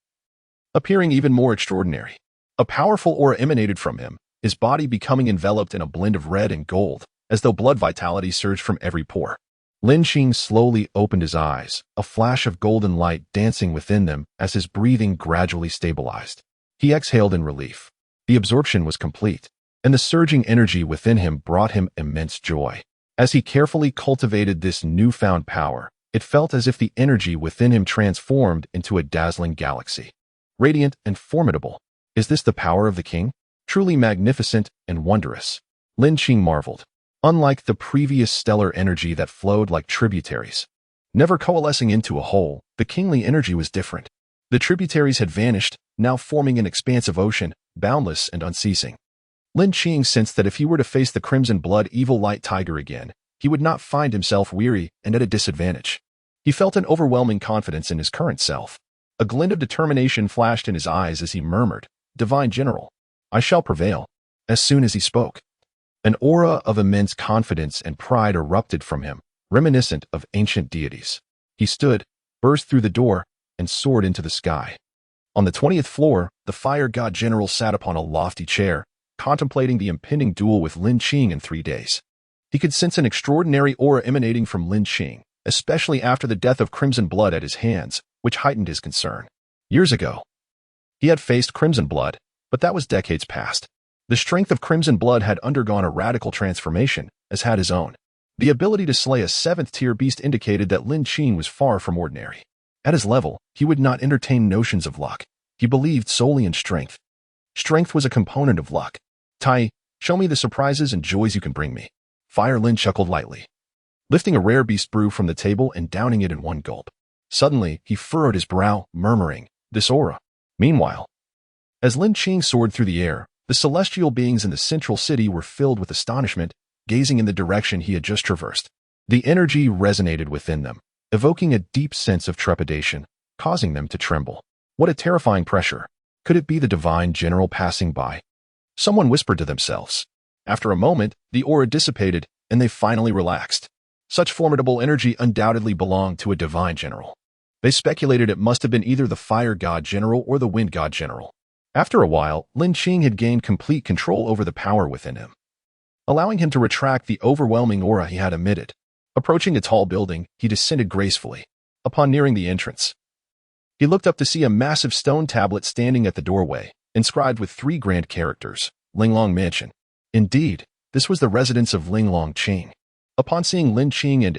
appearing even more extraordinary. A powerful aura emanated from him, his body becoming enveloped in a blend of red and gold, as though blood vitality surged from every pore. Lin Qing slowly opened his eyes, a flash of golden light dancing within them as his breathing gradually stabilized. He exhaled in relief. The absorption was complete, and the surging energy within him brought him immense joy. As he carefully cultivated this newfound power, it felt as if the energy within him transformed into a dazzling galaxy. Radiant and formidable. Is this the power of the king? Truly magnificent and wondrous. Lin Qing marveled. Unlike the previous stellar energy that flowed like tributaries, never coalescing into a whole, the kingly energy was different. The tributaries had vanished, now forming an expansive ocean, boundless and unceasing. Lin Qing sensed that if he were to face the crimson blood evil light tiger again, he would not find himself weary and at a disadvantage. He felt an overwhelming confidence in his current self. A glint of determination flashed in his eyes as he murmured, "Divine General, I shall prevail." As soon as he spoke, an aura of immense confidence and pride erupted from him, reminiscent of ancient deities. He stood, burst through the door, and soared into the sky. On the 20th floor, the fire god general sat upon a lofty chair, contemplating the impending duel with Lin Qing in 3 days. He could sense an extraordinary aura emanating from Lin Qing, especially after the death of crimson blood at his hands, which heightened his concern. Years ago, he had faced crimson blood, but that was decades past. The strength of crimson blood had undergone a radical transformation, as had his own. The ability to slay a 7th-tier beast indicated that Lin Qing was far from ordinary. At his level, he would not entertain notions of luck. He believed solely in strength. Strength was a component of luck. "Tai, show me the surprises and joys you can bring me." Fire Lin chuckled lightly, lifting a rare beast brew from the table and downing it in one gulp. Suddenly, he furrowed his brow, murmuring, "This aura." Meanwhile, as Lin Qing soared through the air, the celestial beings in the central city were filled with astonishment, gazing in the direction he had just traversed. The energy resonated within them, evoking a deep sense of trepidation, causing them to tremble. What a terrifying pressure! Could it be the divine general passing by? Someone whispered to themselves. After a moment, the aura dissipated, and they finally relaxed. Such formidable energy undoubtedly belonged to a divine general. They speculated it must have been either the fire god general or the wind god general. After a while, Lin Qing had gained complete control over the power within him, allowing him to retract the overwhelming aura he had emitted. Approaching a tall building, he descended gracefully. Upon nearing the entrance, he looked up to see a massive stone tablet standing at the doorway, inscribed with 3 grand characters, Linglong Mansion. Indeed, this was the residence of Lin Qing. Upon seeing Lin Qing and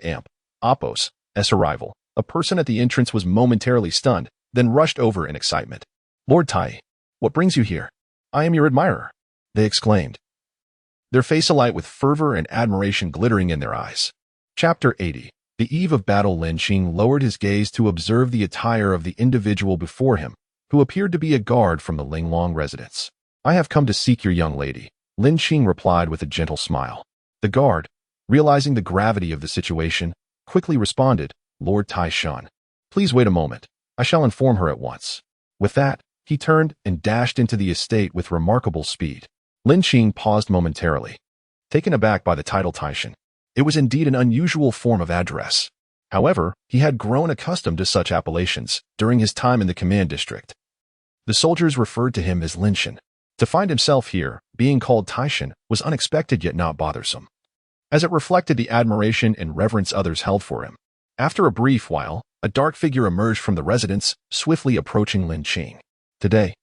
Appos' arrival, a person at the entrance was momentarily stunned, then rushed over in excitement. "Lord Tai, what brings you here? I am your admirer," they exclaimed, their face alight with fervor and admiration glittering in their eyes. Chapter 80. The eve of battle. Lin Qing lowered his gaze to observe the attire of the individual before him, who appeared to be a guard from the Linglong residence. "I have come to seek your young lady," Lin Qing replied with a gentle smile. The guard, realizing the gravity of the situation, quickly responded, "Lord Tai Shan, please wait a moment. I shall inform her at once." With that, he turned and dashed into the estate with remarkable speed. Lin Qing paused momentarily, taken aback by the title Taishan. It was indeed an unusual form of address. However, he had grown accustomed to such appellations during his time in the command district. The soldiers referred to him as Lin Shan. To find himself here, being called Taishan, was unexpected yet not bothersome, as it reflected the admiration and reverence others held for him. After a brief while, a dark figure emerged from the residence, swiftly approaching Lin Qing. Today,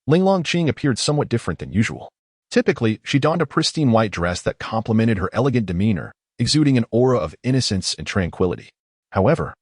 Lin Qing appeared somewhat different than usual. Typically, she donned a pristine white dress that complemented her elegant demeanor, exuding an aura of innocence and tranquility. However,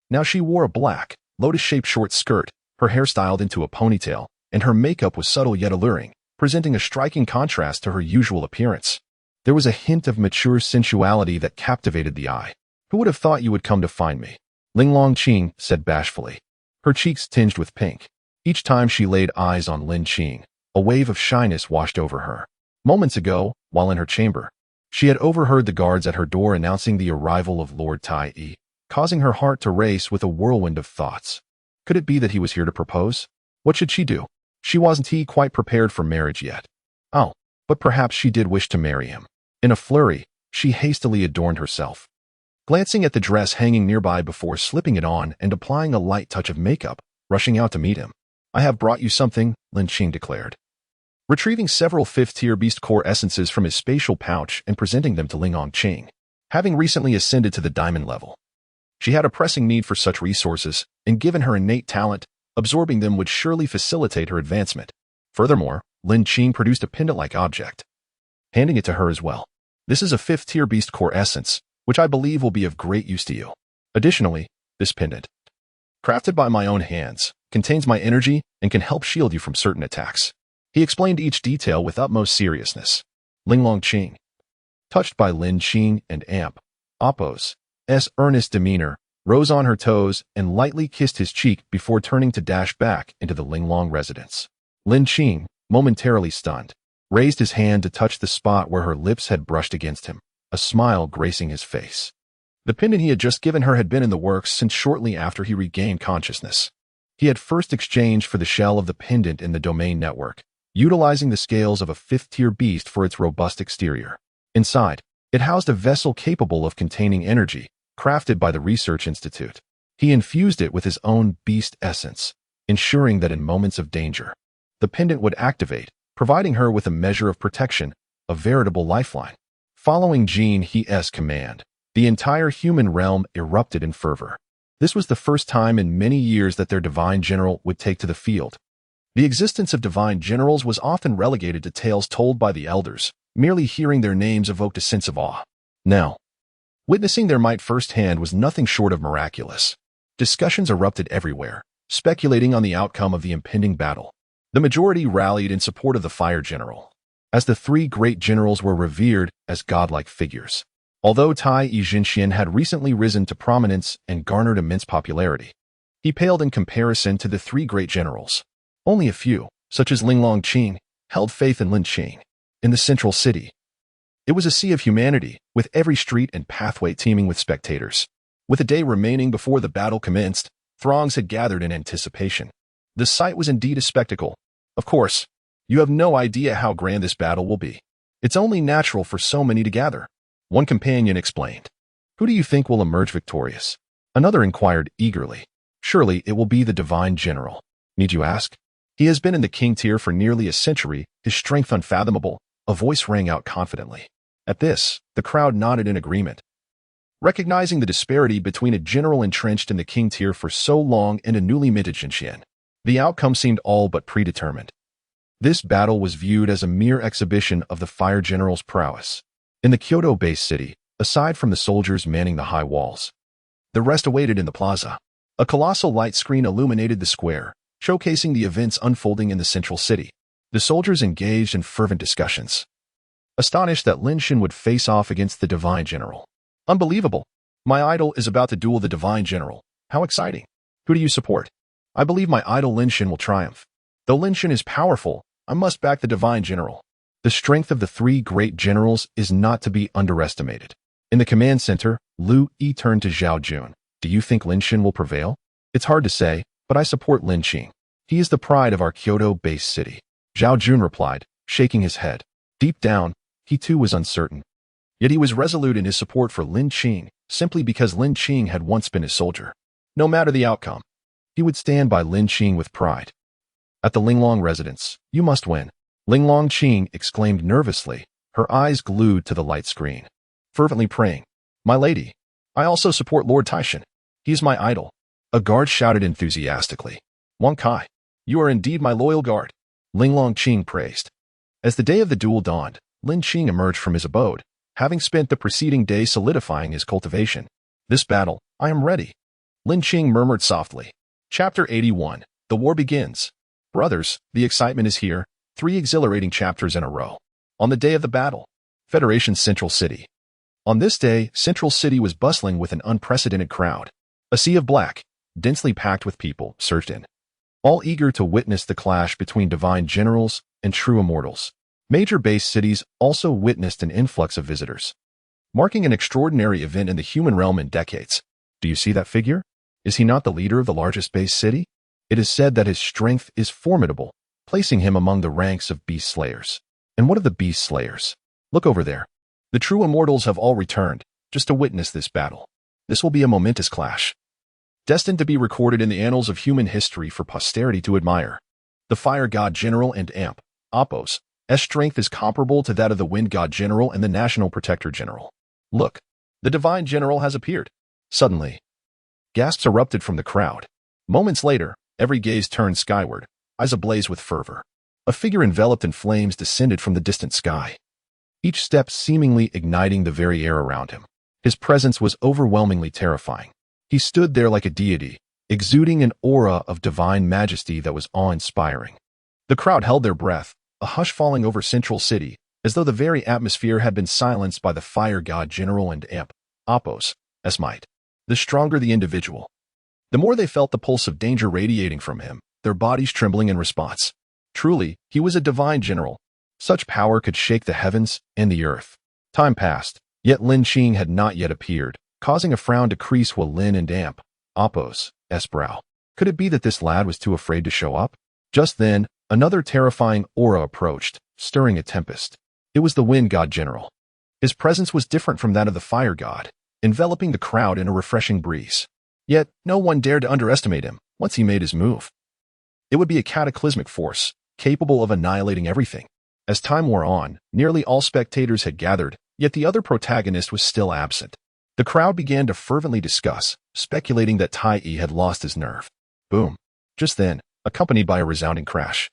now she wore a black, lotus-shaped short skirt, her hair styled into a ponytail, and her makeup was subtle yet alluring, presenting a striking contrast to her usual appearance. There was a hint of mature sensuality that captivated the eye. "Who would have thought you would come to find me?" Lin Qing said bashfully, her cheeks tinged with pink. Each time she laid eyes on Lin Qing, a wave of shyness washed over her. Moments ago, while in her chamber, she had overheard the guards at her door announcing the arrival of Lord Tai, causing her heart to race with a whirlwind of thoughts. Could it be that he was here to propose? What should she do? She wasn't quite prepared for marriage yet. Oh, but perhaps she did wish to marry him. In a flurry, she hastily adorned herself, glancing at the dress hanging nearby before slipping it on and applying a light touch of makeup, rushing out to meet him. "I have brought you something," Lin Qing declared. retrieving several 5th-tier beast core essences from his spatial pouch and presenting them to Lin Qing. Having recently ascended to the diamond level, she had a pressing need for such resources, and given her innate talent, absorbing them would surely facilitate her advancement. Furthermore, Lin Qing produced a pendant-like object, handing it to her as well. This is a 5th-tier beast core essence, which I believe will be of great use to you. Additionally, this pendant, crafted by my own hands, contains my energy and can help shield you from certain attacks. He explained each detail with utmost seriousness. Lin Qing, touched by Lin Qing and Appo's earnest demeanor, rose on her toes and lightly kissed his cheek before turning to dash back into the Linglong residence. Lin Qing, momentarily stunned, raised his hand to touch the spot where her lips had brushed against him, a smile gracing his face. The pendant he had just given her had been in the works since shortly after he regained consciousness. He had first exchanged for the shell of the pendant in the domain network, utilizing the scales of a 5th-tier beast for its robust exterior. Inside, it housed a vessel capable of containing energy, crafted by the Research Institute. He infused it with his own beast essence, ensuring that in moments of danger, the pendant would activate, providing her with a measure of protection, a veritable lifeline. Following Jean He's command, the entire human realm erupted in fervor. This was the first time in many years that their divine general would take to the field. The existence of divine generals was often relegated to tales told by the elders. Merely hearing their names evoked a sense of awe. Now, witnessing their might firsthand was nothing short of miraculous. Discussions erupted everywhere, speculating on the outcome of the impending battle. The majority rallied in support of the fire general, as the 3 great generals were revered as godlike figures. Although Tai Yizhenxian had recently risen to prominence and garnered immense popularity, he paled in comparison to the 3 great generals. Only a few, such as Lin Qing, held faith in Lin Qing. In the central city, it was a sea of humanity, with every street and pathway teeming with spectators. With a day remaining before the battle commenced, throngs had gathered in anticipation. The sight was indeed a spectacle. Of course, you have no idea how grand this battle will be. It's only natural for so many to gather. One companion explained. Who do you think will emerge victorious? Another inquired eagerly. Surely it will be the divine general. Need you ask? He has been in the king tier for nearly a century, his strength unfathomable. A voice rang out confidently. At this, the crowd nodded in agreement. Recognizing the disparity between a general entrenched in the king tier for so long and a newly minted Xinxian, the outcome seemed all but predetermined. This battle was viewed as a mere exhibition of the fire general's prowess. In the Kyoto-based city, aside from the soldiers manning the high walls, the rest awaited in the plaza. A colossal light screen illuminated the square, showcasing the events unfolding in the central city. The soldiers engaged in fervent discussions, astonished that Lin Qing would face off against the divine general. Unbelievable! My idol is about to duel the divine general. How exciting! Who do you support? I believe my idol Lin Qing will triumph. Though Lin Qing is powerful, I must back the divine general. The strength of the 3 great generals is not to be underestimated. In the command center, Lu Yi turned to Zhao Jun. Do you think Lin Qing will prevail? It's hard to say, but I support Lin Qing. He is the pride of our Kyoto-based city. Zhao Jun replied, shaking his head. Deep down, he too was uncertain. Yet he was resolute in his support for Lin Qing, simply because Lin Qing had once been his soldier. No matter the outcome, he would stand by Lin Qing with pride. At the Linglong residence, you must win. Lin Qing exclaimed nervously, her eyes glued to the light screen, fervently praying. My lady, I also support Lord Taishan. He is my idol. A guard shouted enthusiastically. Wang Kai, you are indeed my loyal guard. Lin Qing praised. As the day of the duel dawned, Lin Qing emerged from his abode, having spent the preceding day solidifying his cultivation. This battle, I am ready. Lin Qing murmured softly. Chapter 81. The war begins. Brothers, the excitement is here. 3 exhilarating chapters in a row. On the day of the battle, Federation's Central City. On this day, Central City was bustling with an unprecedented crowd. A sea of black, densely packed with people, surged in, all eager to witness the clash between divine generals and true immortals. Major base cities also witnessed an influx of visitors, marking an extraordinary event in the human realm in decades. Do you see that figure? Is he not the leader of the largest base city? It is said that his strength is formidable, placing him among the ranks of beast slayers. And what of the beast slayers? Look over there. The true immortals have all returned, just to witness this battle. This will be a momentous clash, destined to be recorded in the annals of human history for posterity to admire. The fire god general and Oppos. S strength is comparable to that of the Wind God General and the National Protector General. Look, the Divine General has appeared. Suddenly, gasps erupted from the crowd. Moments later, every gaze turned skyward, eyes ablaze with fervor. A figure enveloped in flames descended from the distant sky, each step seemingly igniting the very air around him. His presence was overwhelmingly terrifying. He stood there like a deity, exuding an aura of divine majesty that was awe-inspiring. The crowd held their breath, a hush falling over Central City, as though the very atmosphere had been silenced by the Fire God General and Imp, Oppos, S might. The stronger the individual, the more they felt the pulse of danger radiating from him, their bodies trembling in response. Truly, he was a divine general. Such power could shake the heavens and the earth. Time passed, yet Lin Qing had not yet appeared, causing a frown to crease Lin and Imp, Oppos, S brow. Could it be that this lad was too afraid to show up? Just then, another terrifying aura approached, stirring a tempest. It was the Wind God General. His presence was different from that of the Fire God, enveloping the crowd in a refreshing breeze. Yet, no one dared to underestimate him once he made his move. It would be a cataclysmic force, capable of annihilating everything. As time wore on, nearly all spectators had gathered, yet the other protagonist was still absent. The crowd began to fervently discuss, speculating that Tai had lost his nerve. Boom. Just then, accompanied by a resounding crash.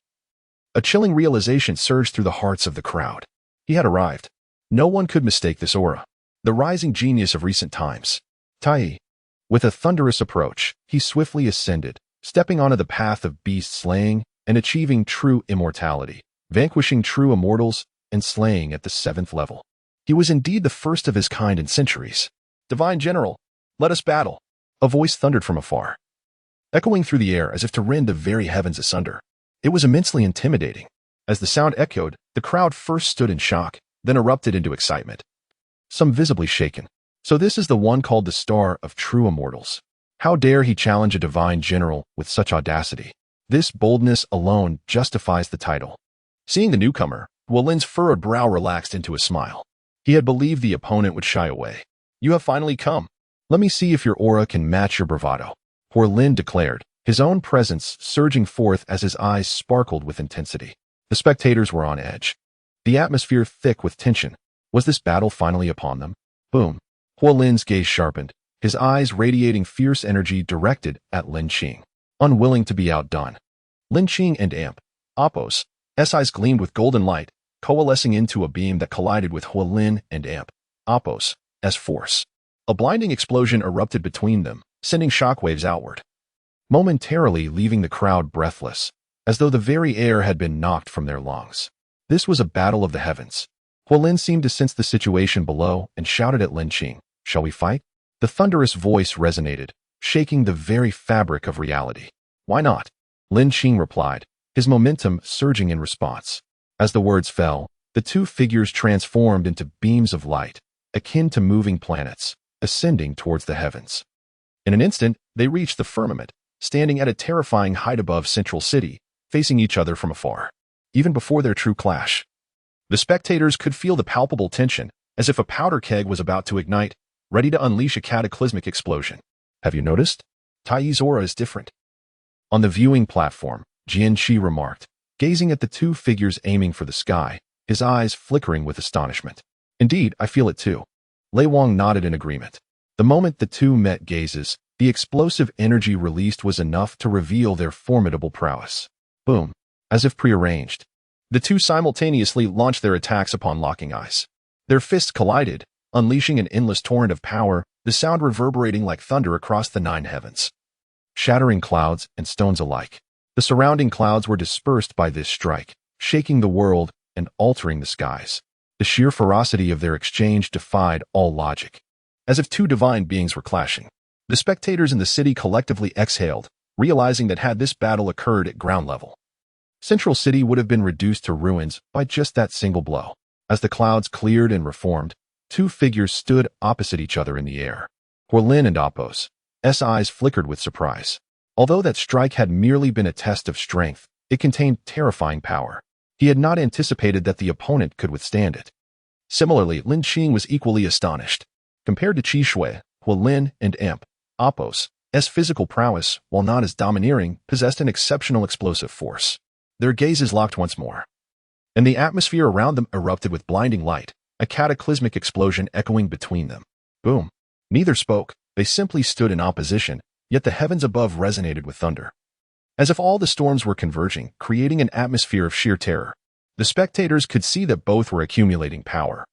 A chilling realization surged through the hearts of the crowd. He had arrived. No one could mistake this aura. The rising genius of recent times. Tai. With a thunderous approach, he swiftly ascended, stepping onto the path of beast slaying and achieving true immortality, vanquishing true immortals and slaying at the 7th level. He was indeed the first of his kind in centuries. Divine General, let us battle. A voice thundered from afar, echoing through the air as if to rend the very heavens asunder. It was immensely intimidating. As the sound echoed, the crowd first stood in shock, then erupted into excitement. Some visibly shaken. So this is the one called the Star of True Immortals. How dare he challenge a divine general with such audacity? This boldness alone justifies the title. Seeing the newcomer, Lin's furrowed brow relaxed into a smile. He had believed the opponent would shy away. You have finally come. Let me see if your aura can match your bravado. Lin declared, his own presence surging forth as his eyes sparkled with intensity. The spectators were on edge, the atmosphere thick with tension. Was this battle finally upon them? Boom. Lin's gaze sharpened, his eyes radiating fierce energy directed at Lin Qing, unwilling to be outdone. Lin Qing and Imp, Oppos, S eyes gleamed with golden light, coalescing into a beam that collided with Lin and Imp, Oppos, S force. A blinding explosion erupted between them, sending shockwaves outward, momentarily leaving the crowd breathless, as though the very air had been knocked from their lungs. This was a battle of the heavens. Lin seemed to sense the situation below and shouted at Lin Qing, "Shall we fight?" The thunderous voice resonated, shaking the very fabric of reality. "Why not?" Lin Qing replied, his momentum surging in response. As the words fell, the two figures transformed into beams of light, akin to moving planets, ascending towards the heavens. In an instant, they reached the firmament, standing at a terrifying height above Central City, facing each other from afar. Even before their true clash, the spectators could feel the palpable tension, as if a powder keg was about to ignite, ready to unleash a cataclysmic explosion. Have you noticed? Tai's aura is different. On the viewing platform, Jianqi remarked, gazing at the two figures aiming for the sky, his eyes flickering with astonishment. Indeed, I feel it too. Lei Wang nodded in agreement. The moment the two met gazes, the explosive energy released was enough to reveal their formidable prowess. Boom. As if prearranged, the two simultaneously launched their attacks upon locking eyes. Their fists collided, unleashing an endless torrent of power, the sound reverberating like thunder across the 9 heavens, shattering clouds and stones alike. The surrounding clouds were dispersed by this strike, shaking the world and altering the skies. The sheer ferocity of their exchange defied all logic. As if two divine beings were clashing, the spectators in the city collectively exhaled, realizing that had this battle occurred at ground level, Central City would have been reduced to ruins by just that single blow. As the clouds cleared and reformed, two figures stood opposite each other in the air. Lin and Oppos. S eyes flickered with surprise. Although that strike had merely been a test of strength, it contained terrifying power. He had not anticipated that the opponent could withstand it. Similarly, Lin Qing was equally astonished. Compared to Qi Shui, Lin and Imp, Oppos, S physical prowess, while not as domineering, possessed an exceptional explosive force. Their gazes locked once more. and the atmosphere around them erupted with blinding light, a cataclysmic explosion echoing between them. Boom. Neither spoke, they simply stood in opposition, yet the heavens above resonated with thunder. As if all the storms were converging, creating an atmosphere of sheer terror. The spectators could see that both were accumulating power,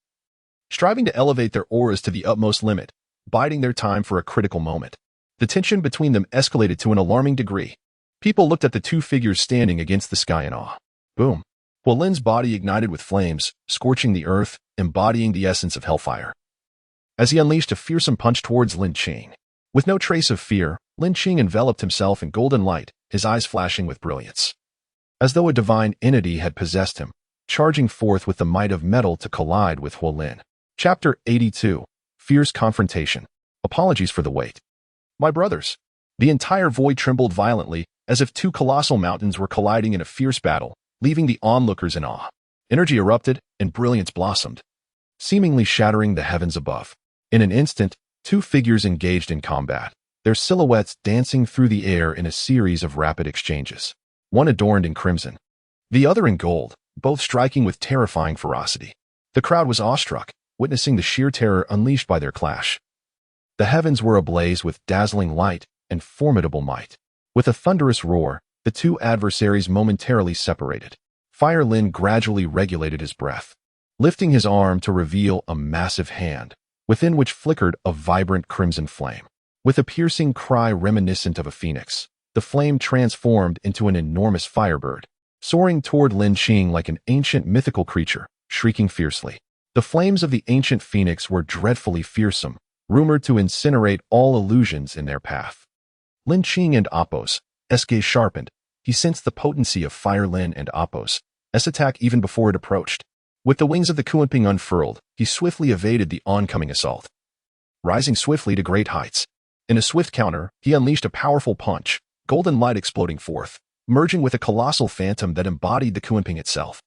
striving to elevate their auras to the utmost limit, biding their time for a critical moment. The tension between them escalated to an alarming degree. People looked at the two figures standing against the sky in awe. Boom. While Lin's body ignited with flames, scorching the earth, embodying the essence of hellfire. As he unleashed a fearsome punch towards Lin Qing. With no trace of fear, Lin Qing enveloped himself in golden light, his eyes flashing with brilliance. As though a divine entity had possessed him, charging forth with the might of metal to collide with Lin. Chapter 82. Fierce Confrontation. Apologies for the wait. My brothers. The entire void trembled violently, as if two colossal mountains were colliding in a fierce battle, leaving the onlookers in awe. Energy erupted, and brilliance blossomed, seemingly shattering the heavens above. In an instant, two figures engaged in combat, their silhouettes dancing through the air in a series of rapid exchanges. One adorned in crimson, the other in gold, both striking with terrifying ferocity. The crowd was awestruck, witnessing the sheer terror unleashed by their clash. The heavens were ablaze with dazzling light and formidable might. With a thunderous roar, the two adversaries momentarily separated. Fire Lin gradually regulated his breath, lifting his arm to reveal a massive hand, within which flickered a vibrant crimson flame. With a piercing cry reminiscent of a phoenix, the flame transformed into an enormous firebird, soaring toward Lin Qing like an ancient mythical creature, shrieking fiercely. The flames of the ancient phoenix were dreadfully fearsome, rumored to incinerate all illusions in their path. Lin Qing and Apos, gaze sharpened. He sensed the potency of Fire Lin and Apos' attack even before it approached. With the wings of the Kunping unfurled, he swiftly evaded the oncoming assault, rising swiftly to great heights. In a swift counter, he unleashed a powerful punch, golden light exploding forth, merging with a colossal phantom that embodied the Kunping itself.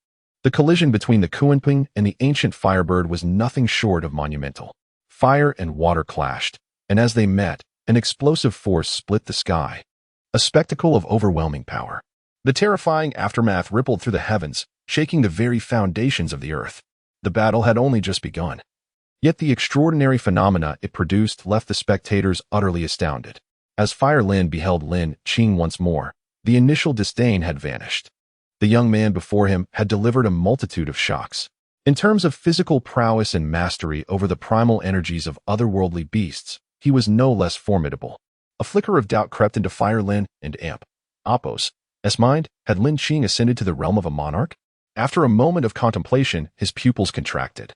The collision between the Kunping and the ancient firebird was nothing short of monumental. Fire and water clashed, and as they met, an explosive force split the sky. A spectacle of overwhelming power. The terrifying aftermath rippled through the heavens, shaking the very foundations of the earth. The battle had only just begun. Yet the extraordinary phenomena it produced left the spectators utterly astounded. As Fire Lin beheld Lin Qing once more, the initial disdain had vanished. The young man before him had delivered a multitude of shocks. In terms of physical prowess and mastery over the primal energies of otherworldly beasts, he was no less formidable. A flicker of doubt crept into Fire Lin and Apos' mind. Had Lin Qing ascended to the realm of a monarch? After a moment of contemplation, his pupils contracted,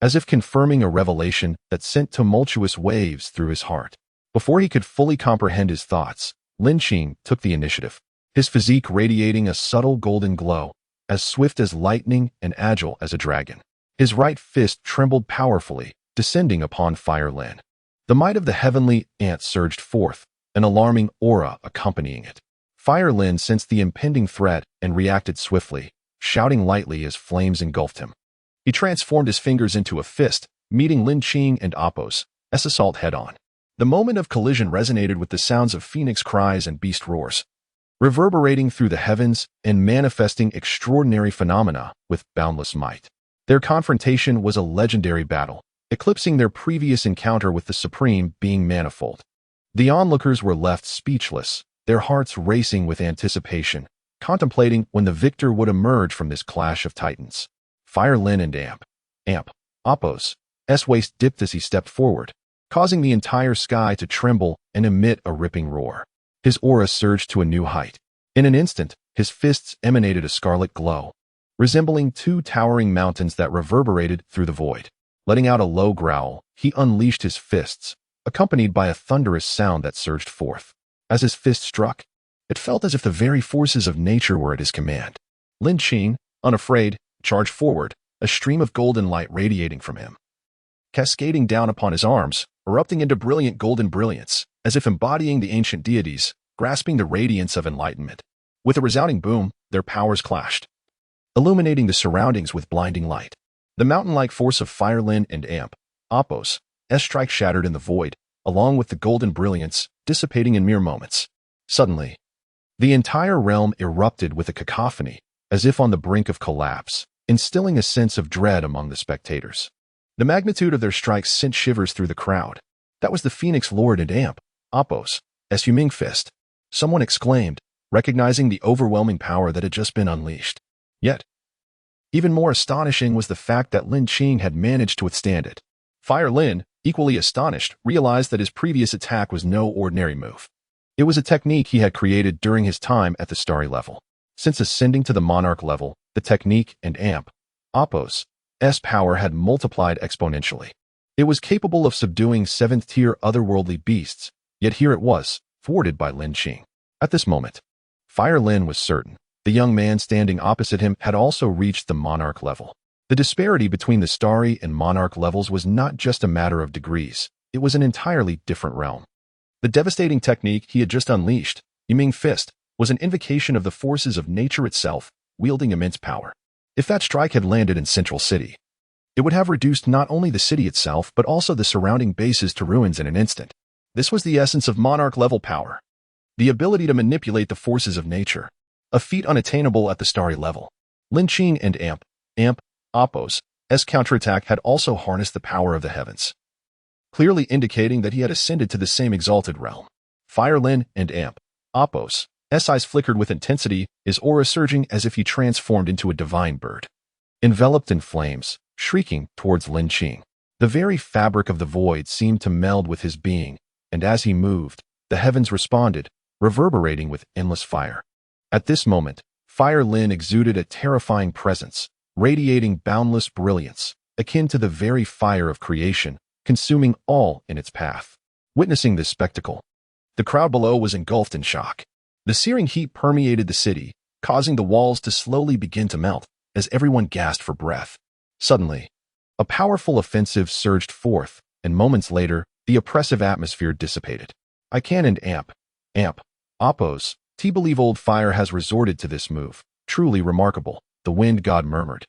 as if confirming a revelation that sent tumultuous waves through his heart. Before he could fully comprehend his thoughts, Lin Qing took the initiative, his physique radiating a subtle golden glow, as swift as lightning and agile as a dragon. His right fist trembled powerfully, descending upon Fire Lin. The might of the heavenly ant surged forth, an alarming aura accompanying it. Fire Lin sensed the impending threat and reacted swiftly, shouting lightly as flames engulfed him. He transformed his fingers into a fist, meeting Lin Qing and Apos' assault head-on. The moment of collision resonated with the sounds of phoenix cries and beast roars, reverberating through the heavens and manifesting extraordinary phenomena with boundless might. Their confrontation was a legendary battle, eclipsing their previous encounter with the Supreme Being manifold. The onlookers were left speechless, their hearts racing with anticipation, contemplating when the victor would emerge from this clash of titans. Fire Lin and Apos' waist dipped as he stepped forward, causing the entire sky to tremble and emit a ripping roar. His aura surged to a new height. In an instant, his fists emanated a scarlet glow, resembling two towering mountains that reverberated through the void. Letting out a low growl, he unleashed his fists, accompanied by a thunderous sound that surged forth. As his fist struck, it felt as if the very forces of nature were at his command. Lin Qing, unafraid, charged forward, a stream of golden light radiating from him, cascading down upon his arms, erupting into brilliant golden brilliance, as if embodying the ancient deities, grasping the radiance of enlightenment. With a resounding boom, their powers clashed, illuminating the surroundings with blinding light. The mountain-like force of Fire Lin and Apos' strike shattered in the void, along with the golden brilliance, dissipating in mere moments. Suddenly, the entire realm erupted with a cacophony, as if on the brink of collapse, instilling a sense of dread among the spectators. The magnitude of their strikes sent shivers through the crowd. That was the Phoenix Lord and Amp, Apos, Huming Fist. Someone exclaimed, recognizing the overwhelming power that had just been unleashed. Yet, even more astonishing was the fact that Lin Qing had managed to withstand it. Fire Lin, equally astonished, realized that his previous attack was no ordinary move. It was a technique he had created during his time at the Starry level. Since ascending to the Monarch level, the technique and Amp, Apos' power had multiplied exponentially. It was capable of subduing 7th-tier otherworldly beasts, yet here it was, thwarted by Lin Qing. At this moment, Fire Lin was certain. The young man standing opposite him had also reached the Monarch level. The disparity between the Starry and Monarch levels was not just a matter of degrees, it was an entirely different realm. The devastating technique he had just unleashed, Huming Fist, was an invocation of the forces of nature itself, wielding immense power. If that strike had landed in Central City, it would have reduced not only the city itself but also the surrounding bases to ruins in an instant. This was the essence of Monarch-level power. The ability to manipulate the forces of nature, a feat unattainable at the Starry level. Lin Qing and Amp, Apos' counterattack had also harnessed the power of the heavens, clearly indicating that he had ascended to the same exalted realm. Fire Lin and Amp, Apos' eyes flickered with intensity, his aura surging as if he transformed into a divine bird. Enveloped in flames, shrieking towards Lin Qing. The very fabric of the void seemed to meld with his being, and as he moved, the heavens responded, reverberating with endless fire. At this moment, Fire Lin exuded a terrifying presence, radiating boundless brilliance, akin to the very fire of creation, consuming all in its path. Witnessing this spectacle, the crowd below was engulfed in shock. The searing heat permeated the city, causing the walls to slowly begin to melt, as everyone gasped for breath. Suddenly, a powerful offensive surged forth, and moments later, the oppressive atmosphere dissipated. I can and Amp, Apos, believe old Fire has resorted to this move. Truly remarkable, the wind god murmured,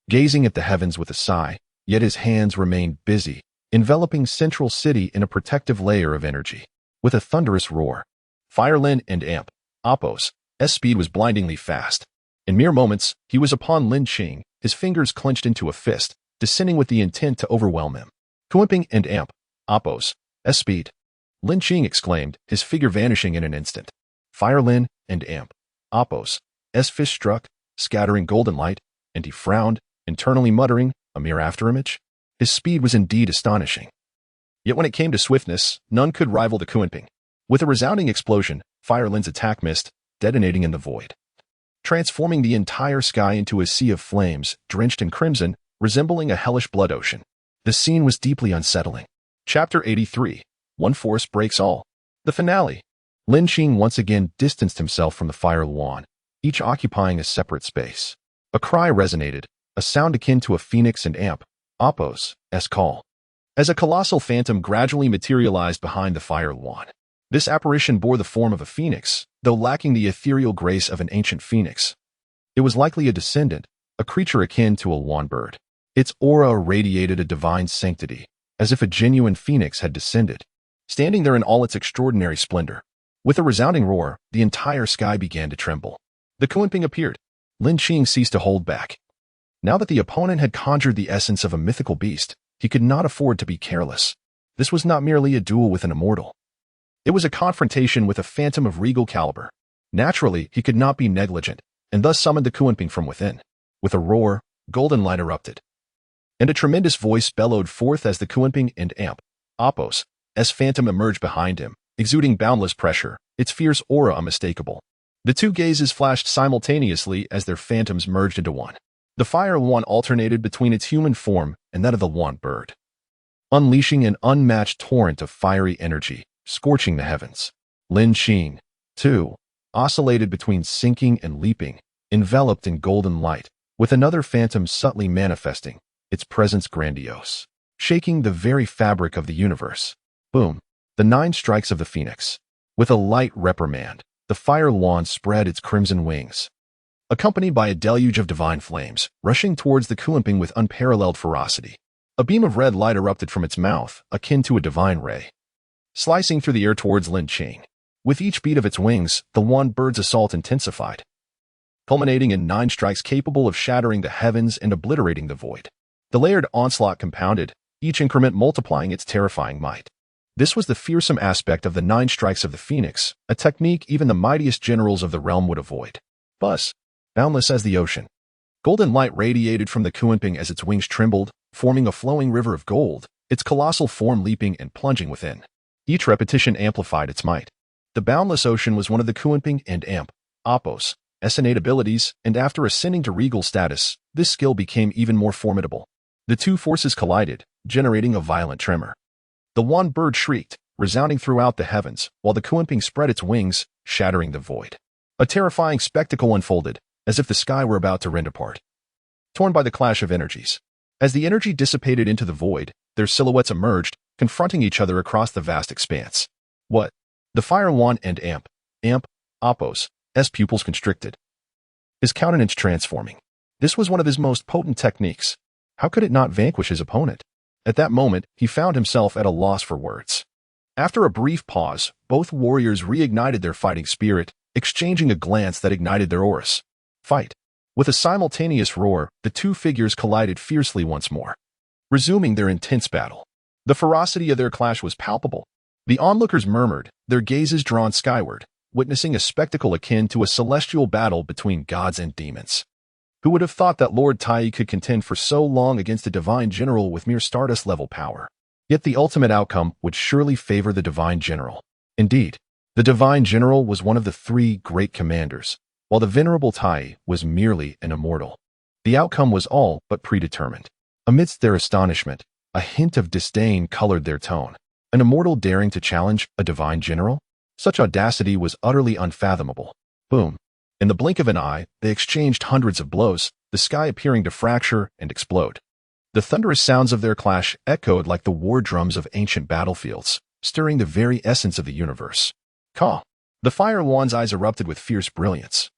gazing at the heavens with a sigh, yet his hands remained busy, enveloping Central City in a protective layer of energy. With a thunderous roar, Fire Lin and Amp, Apos' speed was blindingly fast. In mere moments, he was upon Lin Qing, his fingers clenched into a fist, descending with the intent to overwhelm him. Kuimping and Amp, Apos' speed. Lin Qing exclaimed, his figure vanishing in an instant. Fire Lin and Amp, Apos' fist struck, scattering golden light, and he frowned, internally muttering, a mere afterimage. His speed was indeed astonishing. Yet when it came to swiftness, none could rival the Kuimping. With a resounding explosion, Fire Lin's attack missed, detonating in the void, transforming the entire sky into a sea of flames, drenched in crimson, resembling a hellish blood ocean. The scene was deeply unsettling. Chapter 83. One force breaks all. The finale. Lin Qing once again distanced himself from the Fire Luan, each occupying a separate space. A cry resonated, a sound akin to a phoenix and Amp, Apos' call, as a colossal phantom gradually materialized behind the Fire Luan. This apparition bore the form of a phoenix, though lacking the ethereal grace of an ancient phoenix. It was likely a descendant, a creature akin to a Luan bird. Its aura radiated a divine sanctity, as if a genuine phoenix had descended, standing there in all its extraordinary splendor. With a resounding roar, the entire sky began to tremble. The Kuimping appeared. Lin Qing ceased to hold back. Now that the opponent had conjured the essence of a mythical beast, he could not afford to be careless. This was not merely a duel with an immortal. It was a confrontation with a phantom of regal caliber. Naturally, he could not be negligent, and thus summoned the Kuimping from within. With a roar, golden light erupted, and a tremendous voice bellowed forth as the Kuimping and Amp, Apos' phantom emerged behind him, exuding boundless pressure, its fierce aura unmistakable. The two gazes flashed simultaneously as their phantoms merged into one. The Fire Luan alternated between its human form and that of the Luan bird, unleashing an unmatched torrent of fiery energy, scorching the heavens. Lin Qing, too, oscillated between sinking and leaping, enveloped in golden light, with another phantom subtly manifesting, its presence grandiose, shaking the very fabric of the universe. Boom! The 9 strikes of the phoenix. With a light reprimand, the Fire Luan spread its crimson wings, accompanied by a deluge of divine flames, rushing towards the Kuimping with unparalleled ferocity. A beam of red light erupted from its mouth, akin to a divine ray, slicing through the air towards Lin Qing. With each beat of its wings, the Luan bird's assault intensified. culminating in 9 strikes capable of shattering the heavens and obliterating the void. The layered onslaught compounded, each increment multiplying its terrifying might. This was the fearsome aspect of the 9 strikes of the Phoenix, a technique even the mightiest generals of the realm would avoid. Buzz, boundless as the ocean. Golden light radiated from the Kunping as its wings trembled, forming a flowing river of gold, its colossal form leaping and plunging within. Each repetition amplified its might. The boundless ocean was one of the Kunping and Appos' innate abilities, and after ascending to regal status, this skill became even more formidable. The two forces collided, generating a violent tremor. The one bird shrieked, resounding throughout the heavens, while the Kunping spread its wings, shattering the void. A terrifying spectacle unfolded, as if the sky were about to rend apart. Torn by the clash of energies. As the energy dissipated into the void, their silhouettes emerged, confronting each other across the vast expanse. What? The Fire One and Appos' pupils constricted. His countenance transforming. This was one of his most potent techniques. How could it not vanquish his opponent? At that moment, he found himself at a loss for words. After a brief pause, both warriors reignited their fighting spirit, exchanging a glance that ignited their auras. Fight. With a simultaneous roar, the two figures collided fiercely once more, resuming their intense battle. The ferocity of their clash was palpable. The onlookers murmured, their gazes drawn skyward, witnessing a spectacle akin to a celestial battle between gods and demons. Who would have thought that Lord Tai could contend for so long against a divine general with mere Stardust-level power? Yet the ultimate outcome would surely favor the divine general. Indeed, the divine general was one of the 3 great commanders, while the venerable Tai was merely an immortal. The outcome was all but predetermined. Amidst their astonishment, a hint of disdain colored their tone. An immortal daring to challenge a divine general? Such audacity was utterly unfathomable. Boom. In the blink of an eye, they exchanged hundreds of blows, the sky appearing to fracture and explode. The thunderous sounds of their clash echoed like the war drums of ancient battlefields, stirring the very essence of the universe. Ka! The Fire One's eyes erupted with fierce brilliance.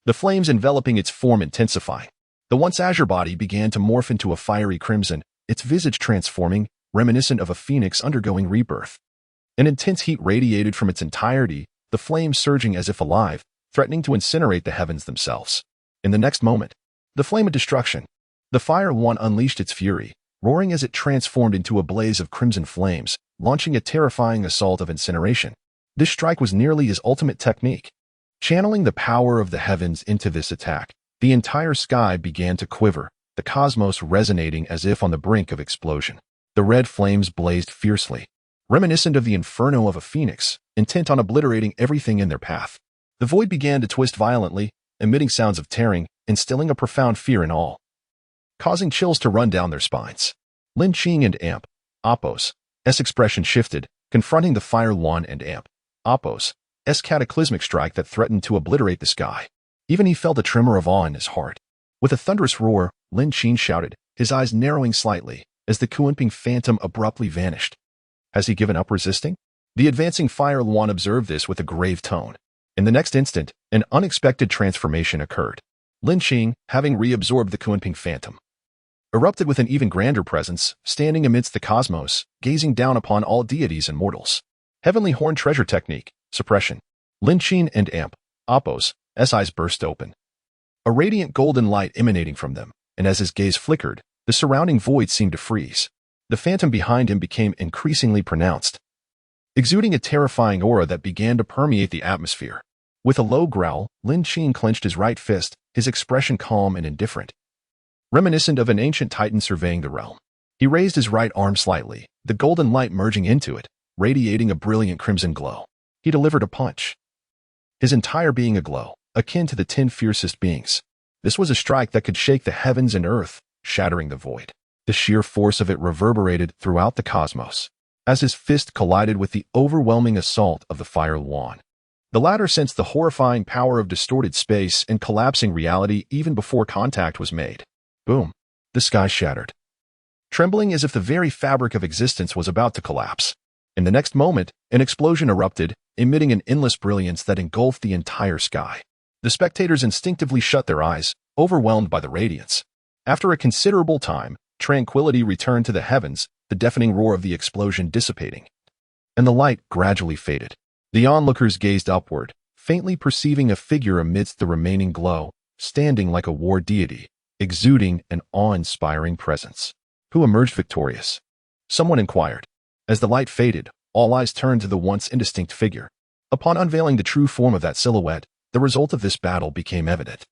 The flames enveloping its form intensifying. The once azure body began to morph into a fiery crimson, its visage transforming, reminiscent of a phoenix undergoing rebirth. An intense heat radiated from its entirety, the flames surging as if alive, threatening to incinerate the heavens themselves. In the next moment, the flame of destruction, the Fire One unleashed its fury, roaring as it transformed into a blaze of crimson flames, launching a terrifying assault of incineration. This strike was nearly his ultimate technique. Channeling the power of the heavens into this attack, the entire sky began to quiver, the cosmos resonating as if on the brink of explosion. The red flames blazed fiercely, reminiscent of the inferno of a phoenix, intent on obliterating everything in their path. The void began to twist violently, emitting sounds of tearing, instilling a profound fear in all, causing chills to run down their spines. Lin Qing and Appos' expression shifted, confronting the Fire One and Appos' cataclysmic strike that threatened to obliterate the sky. Even he felt a tremor of awe in his heart. With a thunderous roar, Lin Qing shouted, his eyes narrowing slightly, as the Kunping phantom abruptly vanished. Has he given up resisting? The advancing Fire One observed this with a grave tone. In the next instant, an unexpected transformation occurred. Lin Qing, having reabsorbed the Kunping phantom, erupted with an even grander presence, standing amidst the cosmos, gazing down upon all deities and mortals. Heavenly Horn Treasure Technique, Suppression. Lin Qing and Appos' eyes burst open. A radiant golden light emanating from them, and as his gaze flickered, the surrounding void seemed to freeze. The phantom behind him became increasingly pronounced, exuding a terrifying aura that began to permeate the atmosphere. With a low growl, Lin Qing clenched his right fist, his expression calm and indifferent, reminiscent of an ancient titan surveying the realm. He raised his right arm slightly, the golden light merging into it, radiating a brilliant crimson glow. He delivered a punch, his entire being aglow, akin to the 10 fiercest beings. This was a strike that could shake the heavens and earth, shattering the void. The sheer force of it reverberated throughout the cosmos, as his fist collided with the overwhelming assault of the Fire One. The latter sensed the horrifying power of distorted space and collapsing reality even before contact was made. Boom. The sky shattered, trembling as if the very fabric of existence was about to collapse. In the next moment, an explosion erupted, emitting an endless brilliance that engulfed the entire sky. The spectators instinctively shut their eyes, overwhelmed by the radiance. After a considerable time, tranquility returned to the heavens, the deafening roar of the explosion dissipating, and the light gradually faded. The onlookers gazed upward, faintly perceiving a figure amidst the remaining glow, standing like a war deity, exuding an awe-inspiring presence. Who emerged victorious? Someone inquired. As the light faded, all eyes turned to the once indistinct figure. Upon unveiling the true form of that silhouette, the result of this battle became evident.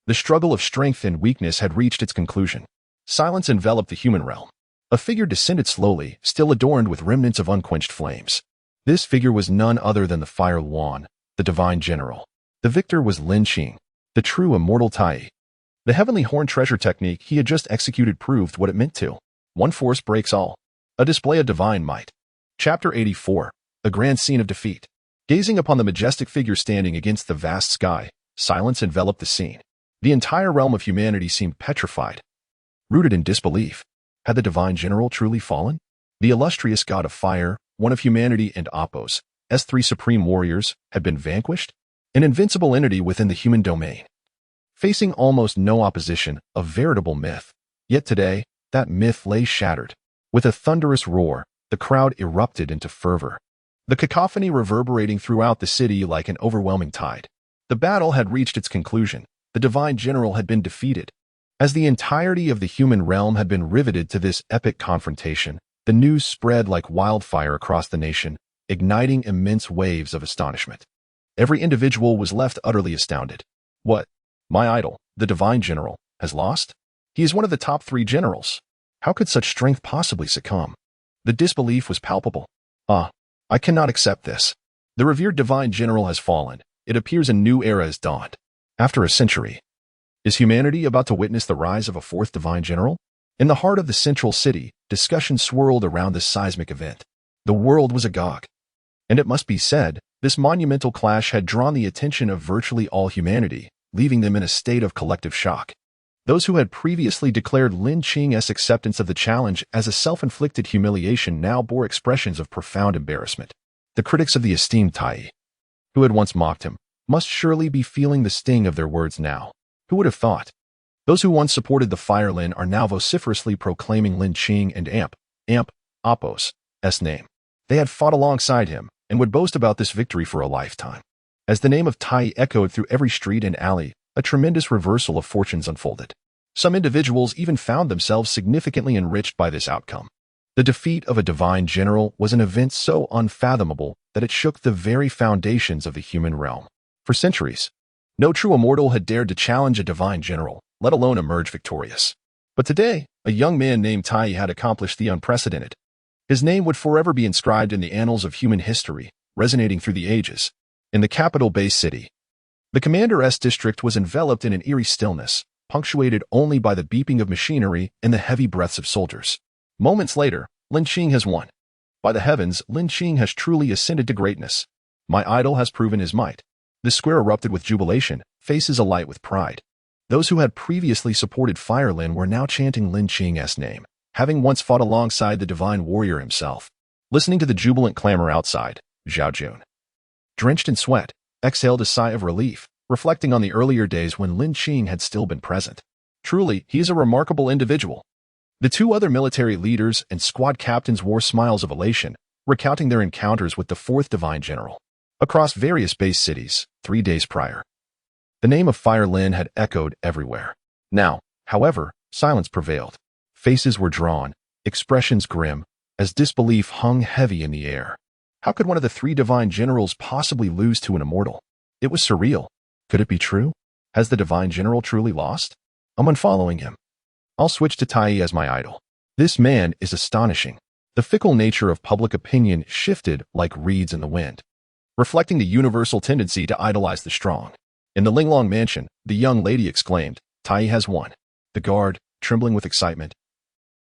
The struggle of strength and weakness had reached its conclusion. Silence enveloped the human realm. A figure descended slowly, still adorned with remnants of unquenched flames. This figure was none other than the Fire Yuan, the divine general. The victor was Lin Qing, the true immortal Tai. The heavenly horn treasure technique he had just executed proved what it meant to. One force breaks all. A display of divine might. Chapter 84. A grand scene of defeat. Gazing upon the majestic figure standing against the vast sky, silence enveloped the scene. The entire realm of humanity seemed petrified, rooted in disbelief. Had the divine general truly fallen? The illustrious god of fire, one of humanity and Apos, S3 supreme warriors, had been vanquished? An invincible entity within the human domain. Facing almost no opposition, a veritable myth. Yet today, that myth lay shattered. With a thunderous roar, the crowd erupted into fervor. The cacophony reverberating throughout the city like an overwhelming tide. The battle had reached its conclusion. The divine general had been defeated. As the entirety of the human realm had been riveted to this epic confrontation, the news spread like wildfire across the nation, igniting immense waves of astonishment. Every individual was left utterly astounded. What? My idol, the divine general, has lost? He is one of the top 3 generals. How could such strength possibly succumb? The disbelief was palpable. I cannot accept this. The revered divine general has fallen. It appears a new era has dawned. After a century, is humanity about to witness the rise of a 4th divine general? In the heart of the central city, discussion swirled around this seismic event. The world was agog. And it must be said, this monumental clash had drawn the attention of virtually all humanity, leaving them in a state of collective shock. Those who had previously declared Lin Qing's acceptance of the challenge as a self-inflicted humiliation now bore expressions of profound embarrassment. The critics of the esteemed Tai, who had once mocked him, must surely be feeling the sting of their words now. Who would have thought? Those who once supported the Fire Lin are now vociferously proclaiming Lin Qing and Apos' name. They had fought alongside him and would boast about this victory for a lifetime. As the name of Tai echoed through every street and alley, a tremendous reversal of fortunes unfolded. Some individuals even found themselves significantly enriched by this outcome. The defeat of a divine general was an event so unfathomable that it shook the very foundations of the human realm. For centuries, no true immortal had dared to challenge a divine general, let alone emerge victorious. But today, a young man named Tai had accomplished the unprecedented. His name would forever be inscribed in the annals of human history, resonating through the ages. In the capital-based city, the Commander's district was enveloped in an eerie stillness, punctuated only by the beeping of machinery and the heavy breaths of soldiers. Moments later, Lin Qing has won. By the heavens, Lin Qing has truly ascended to greatness. My idol has proven his might. The square erupted with jubilation, faces alight with pride. Those who had previously supported Fire Lin were now chanting Lin Qing's name, having once fought alongside the divine warrior himself. Listening to the jubilant clamor outside, Zhao Jun, drenched in sweat, exhaled a sigh of relief, reflecting on the earlier days when Lin Qing had still been present. Truly, he is a remarkable individual. The 2 other military leaders and squad captains wore smiles of elation, recounting their encounters with the 4th divine general. Across various base cities, 3 days prior, the name of Fire Lin had echoed everywhere. Now, however, silence prevailed. Faces were drawn, expressions grim, as disbelief hung heavy in the air. How could one of the 3 divine generals possibly lose to an immortal? It was surreal. Could it be true? Has the divine general truly lost? I'm unfollowing him. I'll switch to Tai as my idol. This man is astonishing. The fickle nature of public opinion shifted like reeds in the wind, reflecting the universal tendency to idolize the strong. In the Linglong mansion, the young lady exclaimed, Tai has won. The guard, trembling with excitement,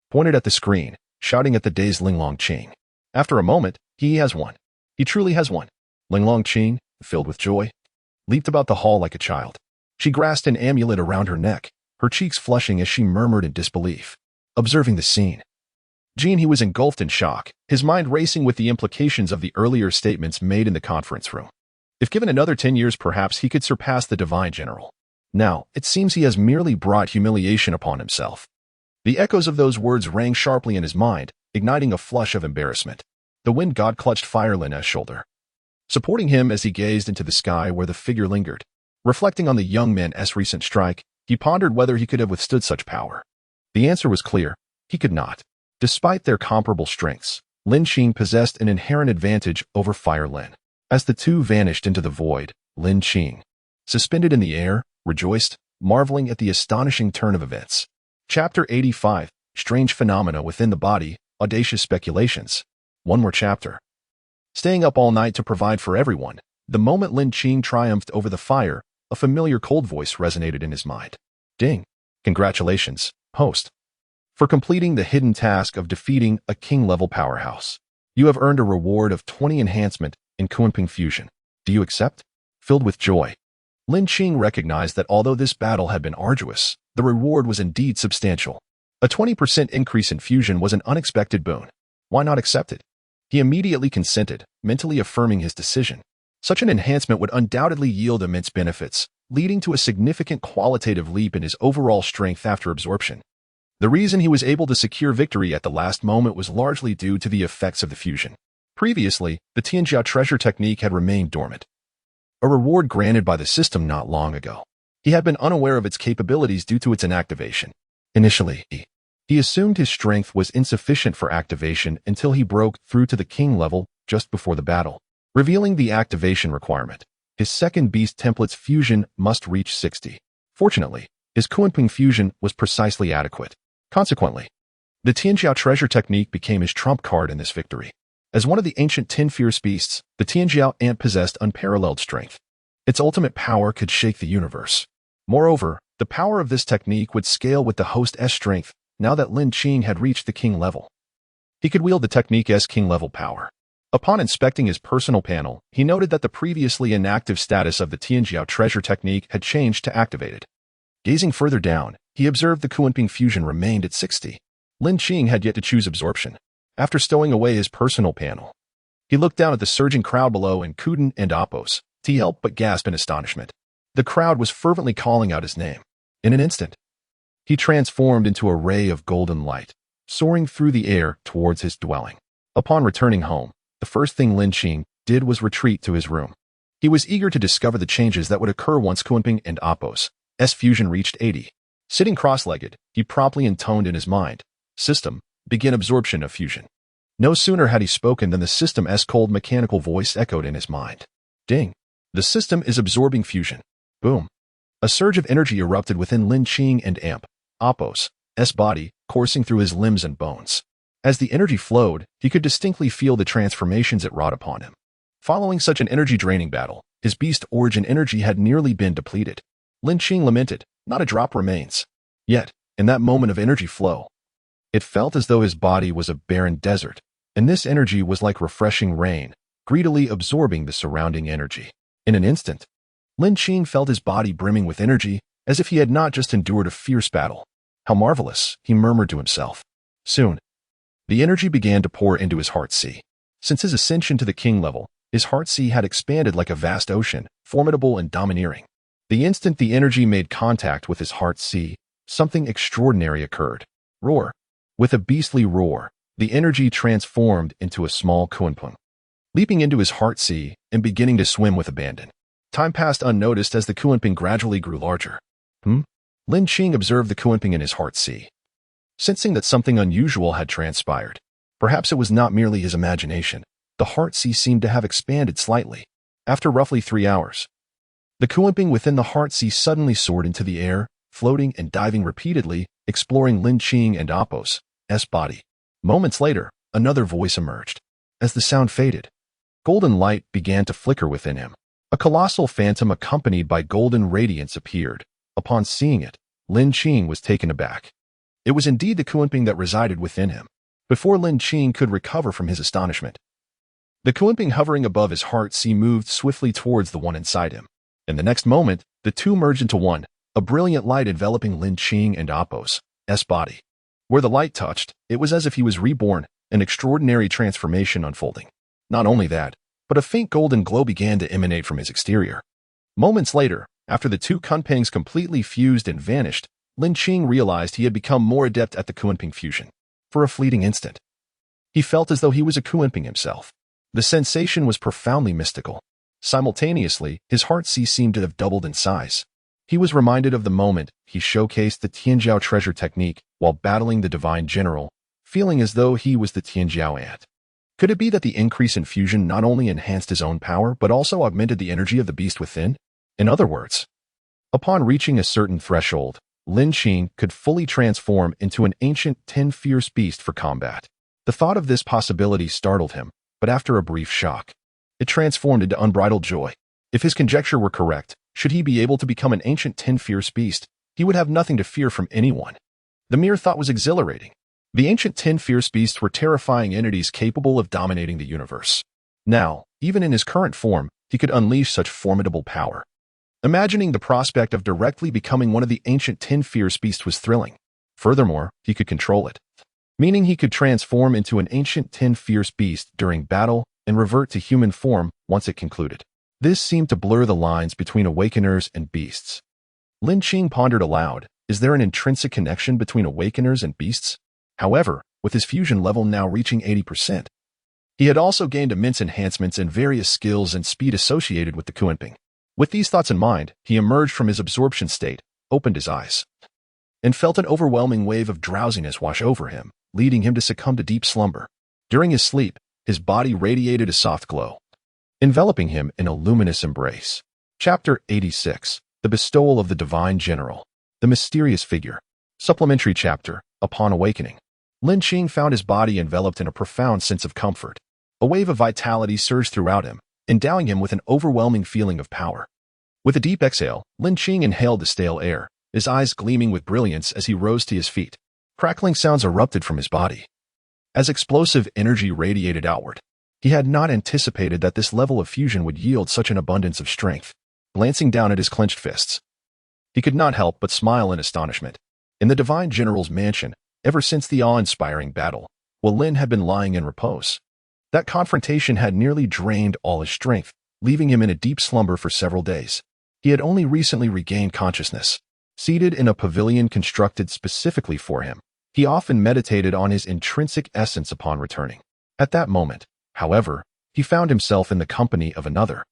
pointed at the screen, shouting at the dazed Lin Qing. After a moment, he has won. He truly has won. Lin Qing, filled with joy, leaped about the hall like a child. She grasped an amulet around her neck, her cheeks flushing as she murmured in disbelief. Observing the scene, he was engulfed in shock, his mind racing with the implications of the earlier statements made in the conference room. If given another 10 years, perhaps he could surpass the divine general. Now, it seems he has merely brought humiliation upon himself. The echoes of those words rang sharply in his mind, igniting a flush of embarrassment. The wind god clutched Fire Lin's shoulder, supporting him as he gazed into the sky where the figure lingered. Reflecting on the young man's recent strike, he pondered whether he could have withstood such power. The answer was clear. He could not. Despite their comparable strengths, Lin Qing possessed an inherent advantage over Fire Lin. As the two vanished into the void, Lin Qing, suspended in the air, rejoiced, marveling at the astonishing turn of events. Chapter 85, Strange Phenomena Within the Body, Audacious Speculations. One more chapter. Staying up all night to provide for everyone, the moment Lin Qing triumphed over the fire, a familiar cold voice resonated in his mind. Ding! Congratulations, host, for completing the hidden task of defeating a king-level powerhouse. You have earned a reward of 20 enhancement in Kunping Fusion. Do you accept? Filled with joy, Lin Qing recognized that although this battle had been arduous, the reward was indeed substantial. A 20% increase in fusion was an unexpected boon. Why not accept it? He immediately consented, mentally affirming his decision. Such an enhancement would undoubtedly yield immense benefits, leading to a significant qualitative leap in his overall strength after absorption. The reason he was able to secure victory at the last moment was largely due to the effects of the fusion. Previously, the Tianjiao treasure technique had remained dormant, a reward granted by the system not long ago. He had been unaware of its capabilities due to its inactivation. Initially, he assumed his strength was insufficient for activation until he broke through to the king level just before the battle, revealing the activation requirement. His second beast template's fusion must reach 60. Fortunately, his Kunping fusion was precisely adequate. Consequently, the Tianjiao treasure technique became his trump card in this victory. As one of the ancient 10 fierce beasts, the Tianjiao ant possessed unparalleled strength. Its ultimate power could shake the universe. Moreover, the power of this technique would scale with the host's strength now that Lin Qing had reached the king level. He could wield the technique's king-level power. Upon inspecting his personal panel, he noted that the previously inactive status of the Tianjiao treasure technique had changed to activated. Gazing further down, he observed the Kunping fusion remained at 60. Lin Qing had yet to choose absorption. After stowing away his personal panel, he looked down at the surging crowd below and Kuden and Appos. He helped but gasp in astonishment. The crowd was fervently calling out his name. In an instant, he transformed into a ray of golden light, soaring through the air towards his dwelling. Upon returning home, the first thing Lin Qing did was retreat to his room. He was eager to discover the changes that would occur once Kunping and Appos' fusion reached 80. Sitting cross-legged, he promptly intoned in his mind, "System, begin absorption of fusion." No sooner had he spoken than the system's cold mechanical voice echoed in his mind. Ding! The system is absorbing fusion. Boom! A surge of energy erupted within Lin Qing and Appos' body, coursing through his limbs and bones. As the energy flowed, he could distinctly feel the transformations it wrought upon him. Following such an energy-draining battle, his beast origin energy had nearly been depleted. Lin Qing lamented, "Not a drop remains." Yet, in that moment of energy flow, it felt as though his body was a barren desert, and this energy was like refreshing rain, greedily absorbing the surrounding energy. In an instant, Lin Qing felt his body brimming with energy, as if he had not just endured a fierce battle. How marvelous, he murmured to himself. Soon, the energy began to pour into his heart sea. Since his ascension to the king level, his heart sea had expanded like a vast ocean, formidable and domineering. The instant the energy made contact with his heart sea, something extraordinary occurred. Roar! With a beastly roar, the energy transformed into a small Kunping, leaping into his heart sea and beginning to swim with abandon. Time passed unnoticed as the Kunping gradually grew larger. Lin Qing observed the Kunping in his heart sea, sensing that something unusual had transpired. Perhaps it was not merely his imagination. The heart sea seemed to have expanded slightly. After roughly 3 hours, the Kunping within the heart sea suddenly soared into the air, floating and diving repeatedly, exploring Lin Qing and Appos' body. Moments later, another voice emerged. As the sound faded, golden light began to flicker within him. A colossal phantom accompanied by golden radiance appeared. Upon seeing it, Lin Qing was taken aback. It was indeed the Kunping that resided within him. Before Lin Qing could recover from his astonishment, the Kunping hovering above his heart sea moved swiftly towards the one inside him. In the next moment, the two merged into one, a brilliant light enveloping Lin Qing and Appos' body. Where the light touched, it was as if he was reborn, an extraordinary transformation unfolding. Not only that, but a faint golden glow began to emanate from his exterior. Moments later, after the two Kunpings completely fused and vanished, Lin Qing realized he had become more adept at the Kunping fusion. For a fleeting instant, he felt as though he was a Kunping himself. The sensation was profoundly mystical. Simultaneously, his heart seemed to have doubled in size. He was reminded of the moment he showcased the Tianjiao treasure technique while battling the divine general, feeling as though he was the Tianjiao ant. Could it be that the increase in fusion not only enhanced his own power but also augmented the energy of the beast within? In other words, upon reaching a certain threshold, Lin Qing could fully transform into an ancient 10 fierce beast for combat. The thought of this possibility startled him, but after a brief shock, it transformed into unbridled joy. If his conjecture were correct, should he be able to become an ancient 10 fierce beast, he would have nothing to fear from anyone. The mere thought was exhilarating. The ancient 10 fierce beasts were terrifying entities capable of dominating the universe. Now, even in his current form, he could unleash such formidable power. Imagining the prospect of directly becoming one of the ancient 10 fierce beasts was thrilling. Furthermore, he could control it, meaning he could transform into an ancient 10 fierce beast during battle and revert to human form once it concluded. This seemed to blur the lines between awakeners and beasts. Lin Qing pondered aloud, is there an intrinsic connection between awakeners and beasts? However, with his fusion level now reaching 80%, he had also gained immense enhancements in various skills and speed associated with the Kuanping. With these thoughts in mind, he emerged from his absorption state, opened his eyes, and felt an overwhelming wave of drowsiness wash over him, leading him to succumb to deep slumber. During his sleep, his body radiated a soft glow, enveloping him in a luminous embrace. Chapter 86. The Bestowal of the Divine General. The Mysterious Figure. Supplementary Chapter. Upon awakening, Lin Qing found his body enveloped in a profound sense of comfort. A wave of vitality surged throughout him, endowing him with an overwhelming feeling of power. With a deep exhale, Lin Qing inhaled the stale air, his eyes gleaming with brilliance as he rose to his feet. Crackling sounds erupted from his body as explosive energy radiated outward. He had not anticipated that this level of fusion would yield such an abundance of strength. Glancing down at his clenched fists, he could not help but smile in astonishment. In the Divine General's mansion, ever since the awe-inspiring battle, while Lin had been lying in repose, that confrontation had nearly drained all his strength, leaving him in a deep slumber for several days. He had only recently regained consciousness. Seated in a pavilion constructed specifically for him, he often meditated on his intrinsic essence upon returning. At that moment, however, he found himself in the company of another.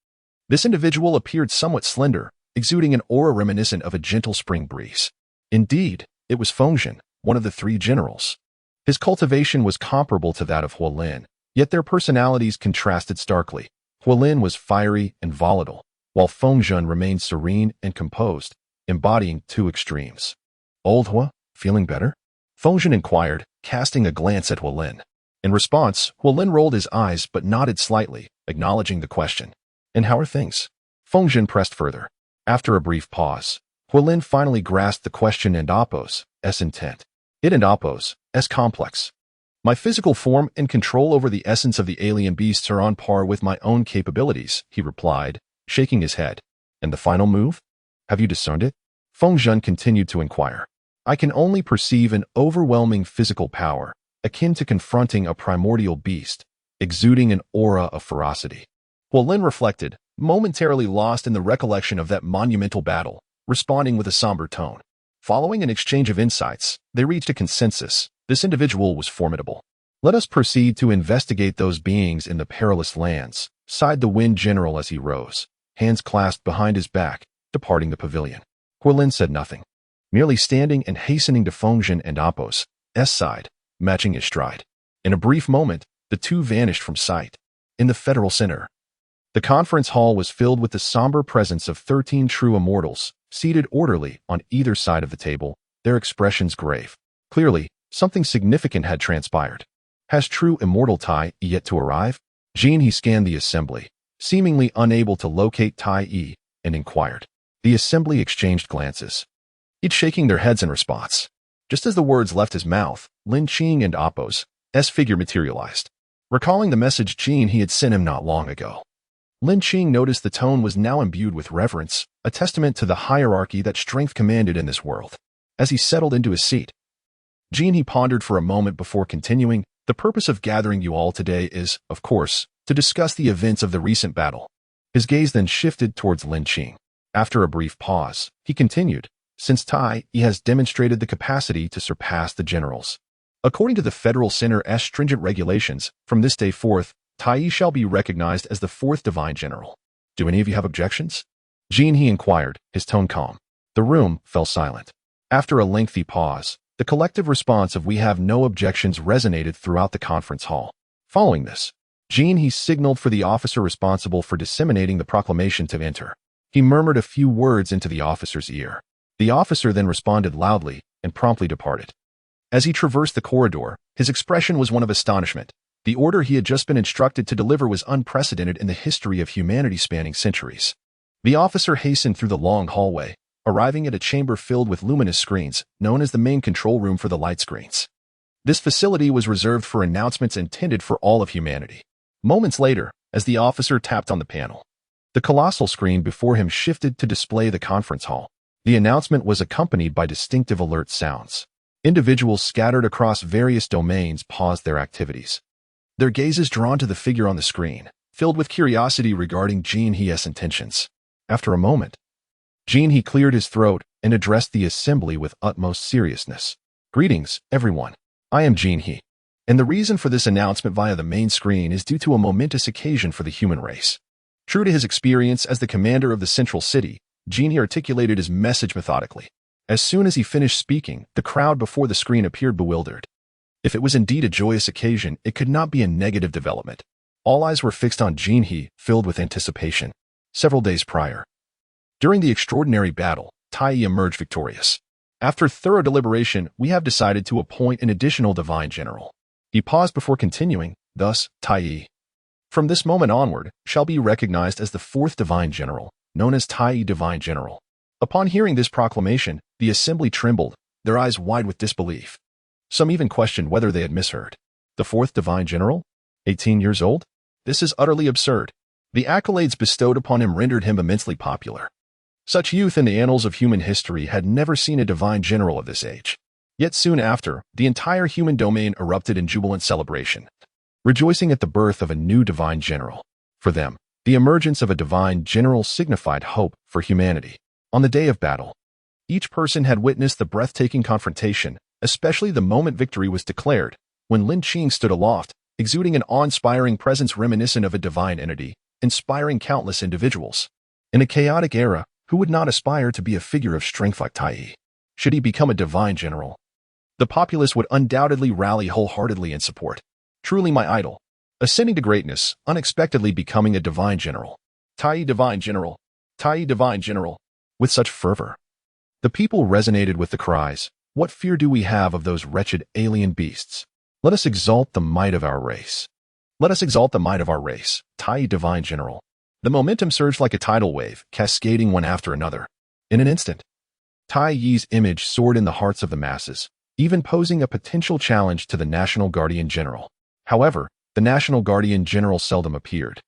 This individual appeared somewhat slender, exuding an aura reminiscent of a gentle spring breeze. Indeed, it was Fengjin, one of the three generals. His cultivation was comparable to that of Huolin, yet their personalities contrasted starkly. Huolin was fiery and volatile, while Fengjin remained serene and composed, embodying two extremes. Old Hua, feeling better? Fengjin inquired, casting a glance at Huolin. In response, Huolin rolled his eyes but nodded slightly, acknowledging the question. And how are things? Fengjin pressed further. After a brief pause, Huolin finally grasped the question and Appo's intent. It and Appo's complex. My physical form and control over the essence of the alien beasts are on par with my own capabilities, he replied, shaking his head. And the final move? Have you discerned it? Fengjin continued to inquire. I can only perceive an overwhelming physical power, akin to confronting a primordial beast, exuding an aura of ferocity. Huolin reflected, momentarily lost in the recollection of that monumental battle, responding with a somber tone. Following an exchange of insights, they reached a consensus. This individual was formidable. Let us proceed to investigate those beings in the perilous lands, sighed the Wind General as he rose, hands clasped behind his back, departing the pavilion. Huolin said nothing, merely standing and hastening to Fengjin and Appo's side, matching his stride. In a brief moment, the two vanished from sight. In the Federal Center, the conference hall was filled with the somber presence of 13 true immortals, seated orderly on either side of the table, their expressions grave. Clearly, something significant had transpired. Has true immortal Tai yet to arrive? He scanned the assembly, seemingly unable to locate Tai, and inquired. The assembly exchanged glances, each shaking their heads in response. Just as the words left his mouth, Lin Qing and Appo's figure materialized, recalling the message he had sent him not long ago. Lin Qing noticed the tone was now imbued with reverence, a testament to the hierarchy that strength commanded in this world. As he settled into his seat, he pondered for a moment before continuing, the purpose of gathering you all today is, of course, to discuss the events of the recent battle. His gaze then shifted towards Lin Qing. After a brief pause, he continued, since Tai has demonstrated the capacity to surpass the generals. According to the Federal Center's stringent regulations, from this day forth, Tai shall be recognized as the fourth Divine General. Do any of you have objections? Jean, he inquired, his tone calm. The room fell silent. After a lengthy pause, the collective response of "we have no objections" resonated throughout the conference hall. Following this, Jean, he signaled for the officer responsible for disseminating the proclamation to enter. He murmured a few words into the officer's ear. The officer then responded loudly and promptly departed. As he traversed the corridor, his expression was one of astonishment. The order he had just been instructed to deliver was unprecedented in the history of humanity, spanning centuries. The officer hastened through the long hallway, arriving at a chamber filled with luminous screens, known as the main control room for the light screens. This facility was reserved for announcements intended for all of humanity. Moments later, as the officer tapped on the panel, the colossal screen before him shifted to display the conference hall. The announcement was accompanied by distinctive alert sounds. Individuals scattered across various domains paused their activities, their gazes drawn to the figure on the screen, filled with curiosity regarding Jean He's intentions. After a moment, Jean He cleared his throat and addressed the assembly with utmost seriousness. Greetings, everyone. I am Jean He, and the reason for this announcement via the main screen is due to a momentous occasion for the human race. True to his experience as the commander of the central city, Jean He articulated his message methodically. As soon as he finished speaking, the crowd before the screen appeared bewildered. If it was indeed a joyous occasion, it could not be a negative development. All eyes were fixed on Jean He, filled with anticipation. Several days prior, during the extraordinary battle, Tai emerged victorious. After thorough deliberation, we have decided to appoint an additional divine general. He paused before continuing, thus, Tai, from this moment onward, shall be recognized as the fourth divine general, known as Tai Divine General. Upon hearing this proclamation, the assembly trembled, their eyes wide with disbelief. Some even questioned whether they had misheard. The fourth divine general? 18 years old? This is utterly absurd. The accolades bestowed upon him rendered him immensely popular. Such youth in the annals of human history had never seen a divine general of this age. Yet soon after, the entire human domain erupted in jubilant celebration, rejoicing at the birth of a new divine general. For them, the emergence of a divine general signified hope for humanity. On the day of battle, each person had witnessed the breathtaking confrontation, especially the moment victory was declared, when Lin Qing stood aloft, exuding an awe-inspiring presence reminiscent of a divine entity, inspiring countless individuals. In a chaotic era, who would not aspire to be a figure of strength like Tai? Should he become a divine general, the populace would undoubtedly rally wholeheartedly in support. Truly my idol. Ascending to greatness, unexpectedly becoming a divine general. Tai Divine General. Tai Divine General. With such fervor, the people resonated with the cries, "What fear do we have of those wretched alien beasts? Let us exalt the might of our race. Let us exalt the might of our race, Tai Divine General." The momentum surged like a tidal wave, cascading one after another. In an instant, Tai Yi's image soared in the hearts of the masses, even posing a potential challenge to the National Guardian General. However, the National Guardian General seldom appeared,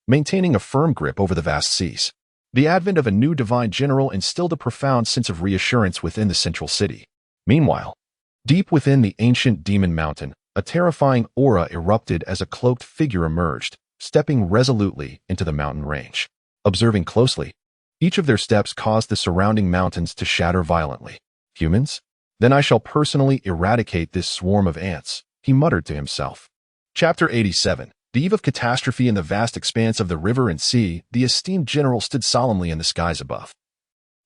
maintaining a firm grip over the vast seas. The advent of a new divine general instilled a profound sense of reassurance within the central city. Meanwhile, deep within the ancient Demon Mountain, a terrifying aura erupted as a cloaked figure emerged, stepping resolutely into the mountain range. Observing closely, each of their steps caused the surrounding mountains to shatter violently. Humans? Then I shall personally eradicate this swarm of ants, he muttered to himself. Chapter 87. The eve of catastrophe in the vast expanse of the river and sea, the esteemed general stood solemnly in the skies above.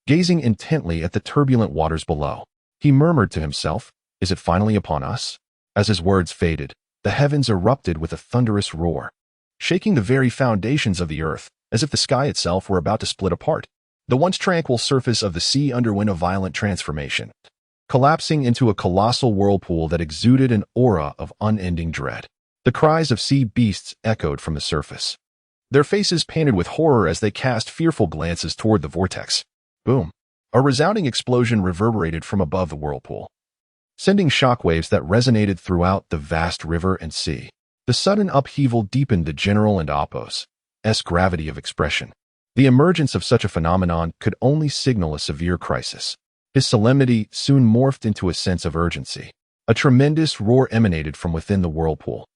Gazing intently at the turbulent waters below, he murmured to himself, "Is it finally upon us?" As his words faded, the heavens erupted with a thunderous roar, shaking the very foundations of the earth, as if the sky itself were about to split apart. The once tranquil surface of the sea underwent a violent transformation, collapsing into a colossal whirlpool that exuded an aura of unending dread. The cries of sea beasts echoed from the surface, their faces painted with horror as they cast fearful glances toward the vortex. Boom! A resounding explosion reverberated from above the whirlpool, sending shockwaves that resonated throughout the vast river and sea. The sudden upheaval deepened the general and Apos' gravity of expression. The emergence of such a phenomenon could only signal a severe crisis. His solemnity soon morphed into a sense of urgency. A tremendous roar emanated from within the whirlpool,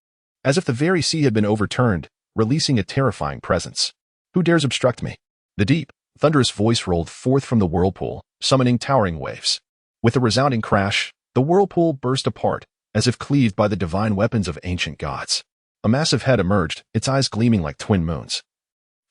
as if the very sea had been overturned, releasing a terrifying presence. "Who dares obstruct me?" The deep, thunderous voice rolled forth from the whirlpool, summoning towering waves. With a resounding crash, the whirlpool burst apart, as if cleaved by the divine weapons of ancient gods. A massive head emerged, its eyes gleaming like twin moons.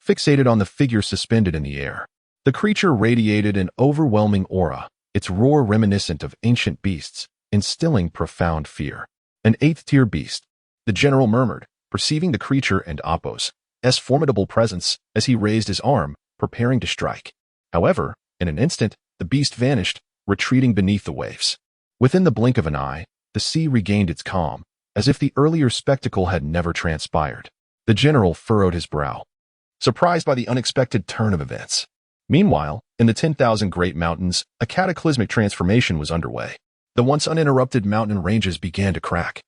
fixated on the figure suspended in the air. The creature radiated an overwhelming aura, its roar reminiscent of ancient beasts, instilling profound fear. An eighth-tier beast, the general murmured, perceiving the creature and Apos' formidable presence as he raised his arm, preparing to strike. However, in an instant, the beast vanished, retreating beneath the waves. Within the blink of an eye, the sea regained its calm, as if the earlier spectacle had never transpired. The general furrowed his brow, surprised by the unexpected turn of events. Meanwhile, in the 10,000 Great Mountains, a cataclysmic transformation was underway. The once uninterrupted mountain ranges began to crack,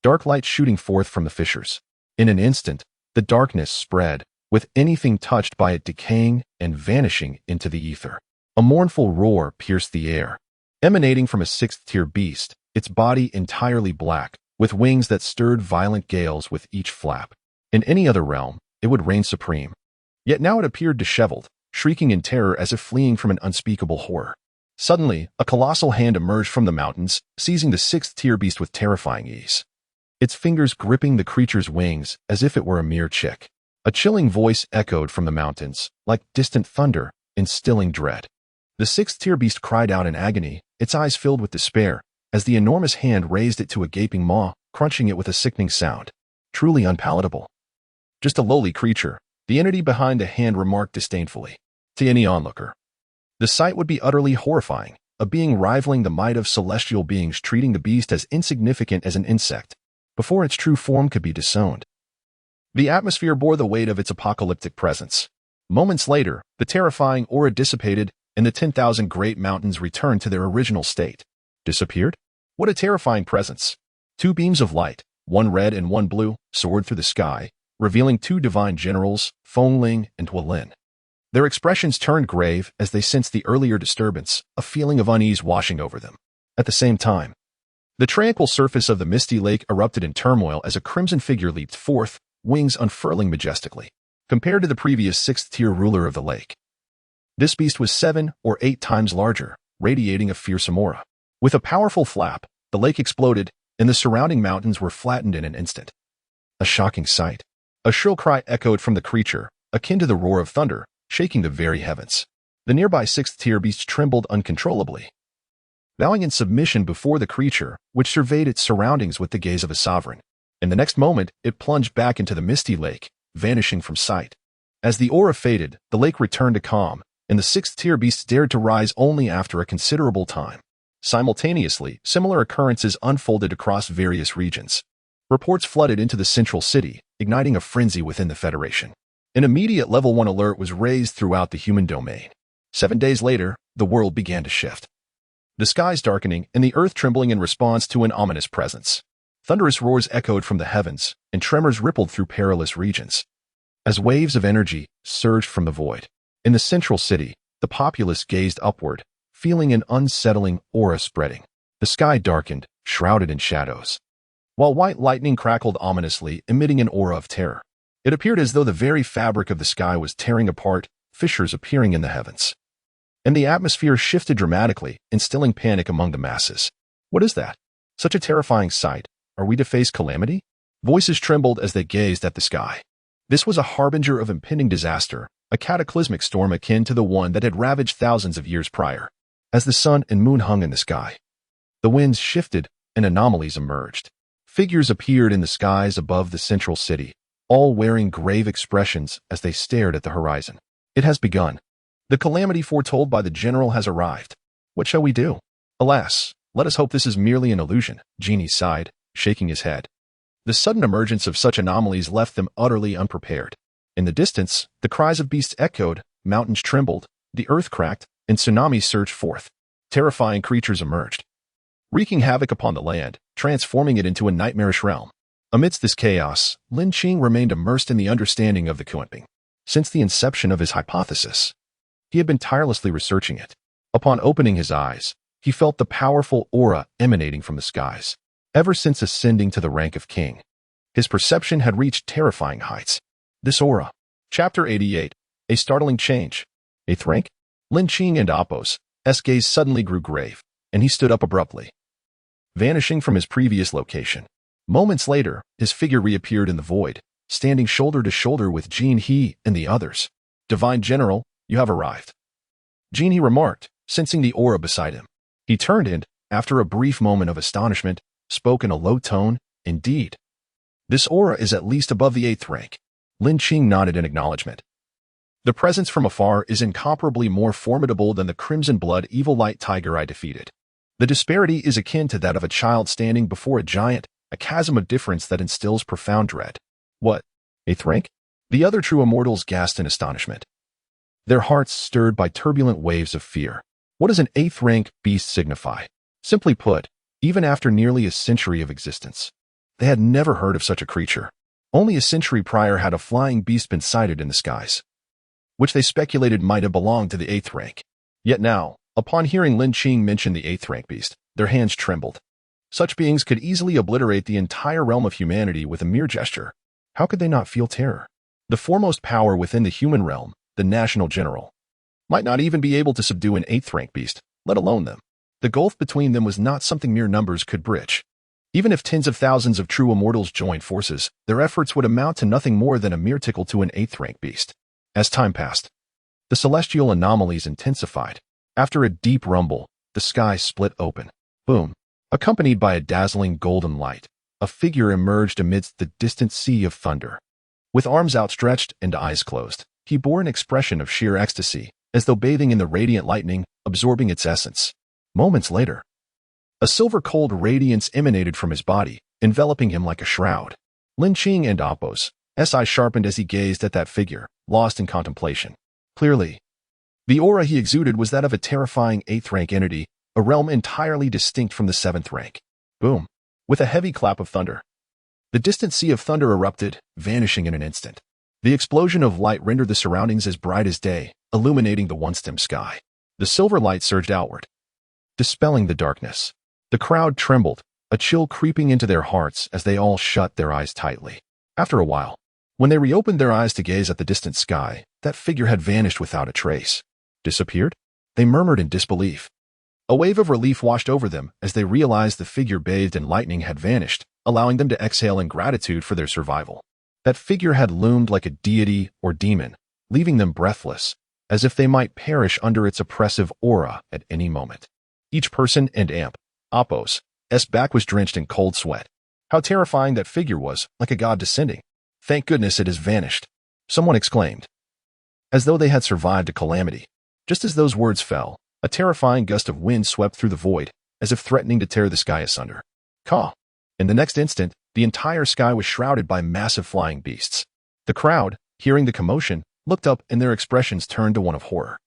dark light shooting forth from the fissures. In an instant, the darkness spread, with anything touched by it decaying and vanishing into the ether. A mournful roar pierced the air, emanating from a sixth-tier beast, its body entirely black, with wings that stirred violent gales with each flap. In any other realm, it would reign supreme. Yet now it appeared disheveled, shrieking in terror as if fleeing from an unspeakable horror. Suddenly, a colossal hand emerged from the mountains, seizing the sixth-tier beast with terrifying ease, its fingers gripping the creature's wings as if it were a mere chick. A chilling voice echoed from the mountains, like distant thunder, instilling dread. The sixth-tier beast cried out in agony, its eyes filled with despair, as the enormous hand raised it to a gaping maw, crunching it with a sickening sound. Truly unpalatable. Just a lowly creature, the entity behind the hand remarked disdainfully to any onlooker. The sight would be utterly horrifying, a being rivaling the might of celestial beings treating the beast as insignificant as an insect, before its true form could be disowned. The atmosphere bore the weight of its apocalyptic presence. Moments later, the terrifying aura dissipated, and the 10,000 Great Mountains returned to their original state. Disappeared? What a terrifying presence! Two beams of light, one red and one blue, soared through the sky, revealing two divine generals, Lin and Lin. Their expressions turned grave as they sensed the earlier disturbance, a feeling of unease washing over them. At the same time, the tranquil surface of the misty lake erupted in turmoil as a crimson figure leaped forth, wings unfurling majestically. Compared to the previous sixth-tier ruler of the lake, this beast was 7 or 8 times larger, radiating a fearsome aura. With a powerful flap, the lake exploded, and the surrounding mountains were flattened in an instant. A shocking sight. A shrill cry echoed from the creature, akin to the roar of thunder, shaking the very heavens. The nearby sixth-tier beast trembled uncontrollably, bowing in submission before the creature, which surveyed its surroundings with the gaze of a sovereign. In the next moment, it plunged back into the misty lake, vanishing from sight. As the aura faded, the lake returned to calm, and the sixth-tier beasts dared to rise only after a considerable time. Simultaneously, similar occurrences unfolded across various regions. Reports flooded into the central city, igniting a frenzy within the Federation. An immediate Level 1 alert was raised throughout the human domain. 7 days later, the world began to shift. The skies darkening and the earth trembling in response to an ominous presence. Thunderous roars echoed from the heavens, and tremors rippled through perilous regions. As waves of energy surged from the void, in the central city, the populace gazed upward, feeling an unsettling aura spreading. The sky darkened, shrouded in shadows, while white lightning crackled ominously, emitting an aura of terror. It appeared as though the very fabric of the sky was tearing apart, fissures appearing in the heavens. And the atmosphere shifted dramatically, instilling panic among the masses. What is that? Such a terrifying sight. Are we to face calamity? Voices trembled as they gazed at the sky. This was a harbinger of impending disaster, a cataclysmic storm akin to the one that had ravaged thousands of years prior. As the sun and moon hung in the sky, the winds shifted and anomalies emerged. Figures appeared in the skies above the central city, all wearing grave expressions as they stared at the horizon. It has begun. The calamity foretold by the general has arrived. What shall we do? Alas, let us hope this is merely an illusion, Genie sighed, shaking his head. The sudden emergence of such anomalies left them utterly unprepared. In the distance, the cries of beasts echoed, mountains trembled, the earth cracked, and tsunamis surged forth. Terrifying creatures emerged, wreaking havoc upon the land, transforming it into a nightmarish realm. Amidst this chaos, Lin Qing remained immersed in the understanding of the Kunping. Since the inception of his hypothesis, he had been tirelessly researching it. Upon opening his eyes, he felt the powerful aura emanating from the skies. Ever since ascending to the rank of king, his perception had reached terrifying heights. This aura. Chapter 88. A startling change. 8th rank? Lin Qing and Apos' gaze suddenly grew grave, and he stood up abruptly, vanishing from his previous location. Moments later, his figure reappeared in the void, standing shoulder to shoulder with Jin He and the others. "Divine General, you have arrived," Jin He remarked, sensing the aura beside him. He turned and, after a brief moment of astonishment, spoke in a low tone, "Indeed. This aura is at least above the 8th rank." Lin Qing nodded in acknowledgement. "The presence from afar is incomparably more formidable than the crimson blood evil light tiger I defeated. The disparity is akin to that of a child standing before a giant, a chasm of difference that instills profound dread." "What? 8th rank?" The other true immortals gasped in astonishment, their hearts stirred by turbulent waves of fear. What does an 8th rank beast signify? Simply put, even after nearly a century of existence, they had never heard of such a creature. Only a century prior had a flying beast been sighted in the skies, which they speculated might have belonged to the 8th rank. Yet now, upon hearing Lin Qing mention the 8th rank beast, their hands trembled. Such beings could easily obliterate the entire realm of humanity with a mere gesture. How could they not feel terror? The foremost power within the human realm, the national general, might not even be able to subdue an 8th rank beast, let alone them. The gulf between them was not something mere numbers could bridge. Even if tens of thousands of true immortals joined forces, their efforts would amount to nothing more than a mere tickle to an 8th rank beast. As time passed, the celestial anomalies intensified. After a deep rumble, the sky split open. Boom. Accompanied by a dazzling golden light, a figure emerged amidst the distant sea of thunder. With arms outstretched and eyes closed, he bore an expression of sheer ecstasy, as though bathing in the radiant lightning, absorbing its essence. Moments later, a silver-cold radiance emanated from his body, enveloping him like a shroud. Lin Qing and Appo's eyes sharpened as he gazed at that figure, lost in contemplation. Clearly, the aura he exuded was that of a terrifying 8th rank entity, a realm entirely distinct from the 7th rank. Boom. With a heavy clap of thunder, the distant sea of thunder erupted, vanishing in an instant. The explosion of light rendered the surroundings as bright as day, illuminating the once dim sky. The silver light surged outward, dispelling the darkness. The crowd trembled, a chill creeping into their hearts as they all shut their eyes tightly. After a while, when they reopened their eyes to gaze at the distant sky, that figure had vanished without a trace. Disappeared? They murmured in disbelief. A wave of relief washed over them as they realized the figure bathed in lightning had vanished, allowing them to exhale in gratitude for their survival. That figure had loomed like a deity or demon, leaving them breathless, as if they might perish under its oppressive aura at any moment. Each person and Appo's back was drenched in cold sweat. How terrifying that figure was, like a god descending. "Thank goodness it has vanished," someone exclaimed, as though they had survived a calamity. Just as those words fell, a terrifying gust of wind swept through the void, as if threatening to tear the sky asunder. Caw! In the next instant, the entire sky was shrouded by massive flying beasts. The crowd, hearing the commotion, looked up and their expressions turned to one of horror.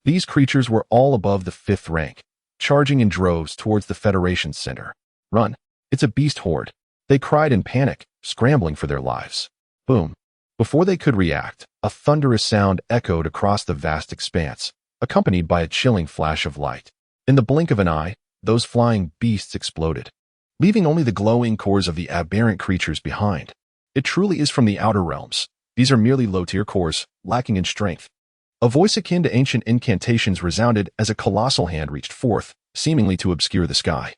These creatures were all above the 5th rank, charging in droves towards the Federation's center. "Run! It's a beast horde!" They cried in panic, scrambling for their lives. Boom! Before they could react, a thunderous sound echoed across the vast expanse, accompanied by a chilling flash of light. In the blink of an eye, those flying beasts exploded, leaving only the glowing cores of the aberrant creatures behind. It truly is from the outer realms. These are merely low-tier cores, lacking in strength. A voice akin to ancient incantations resounded as a colossal hand reached forth, seemingly to obscure the sky,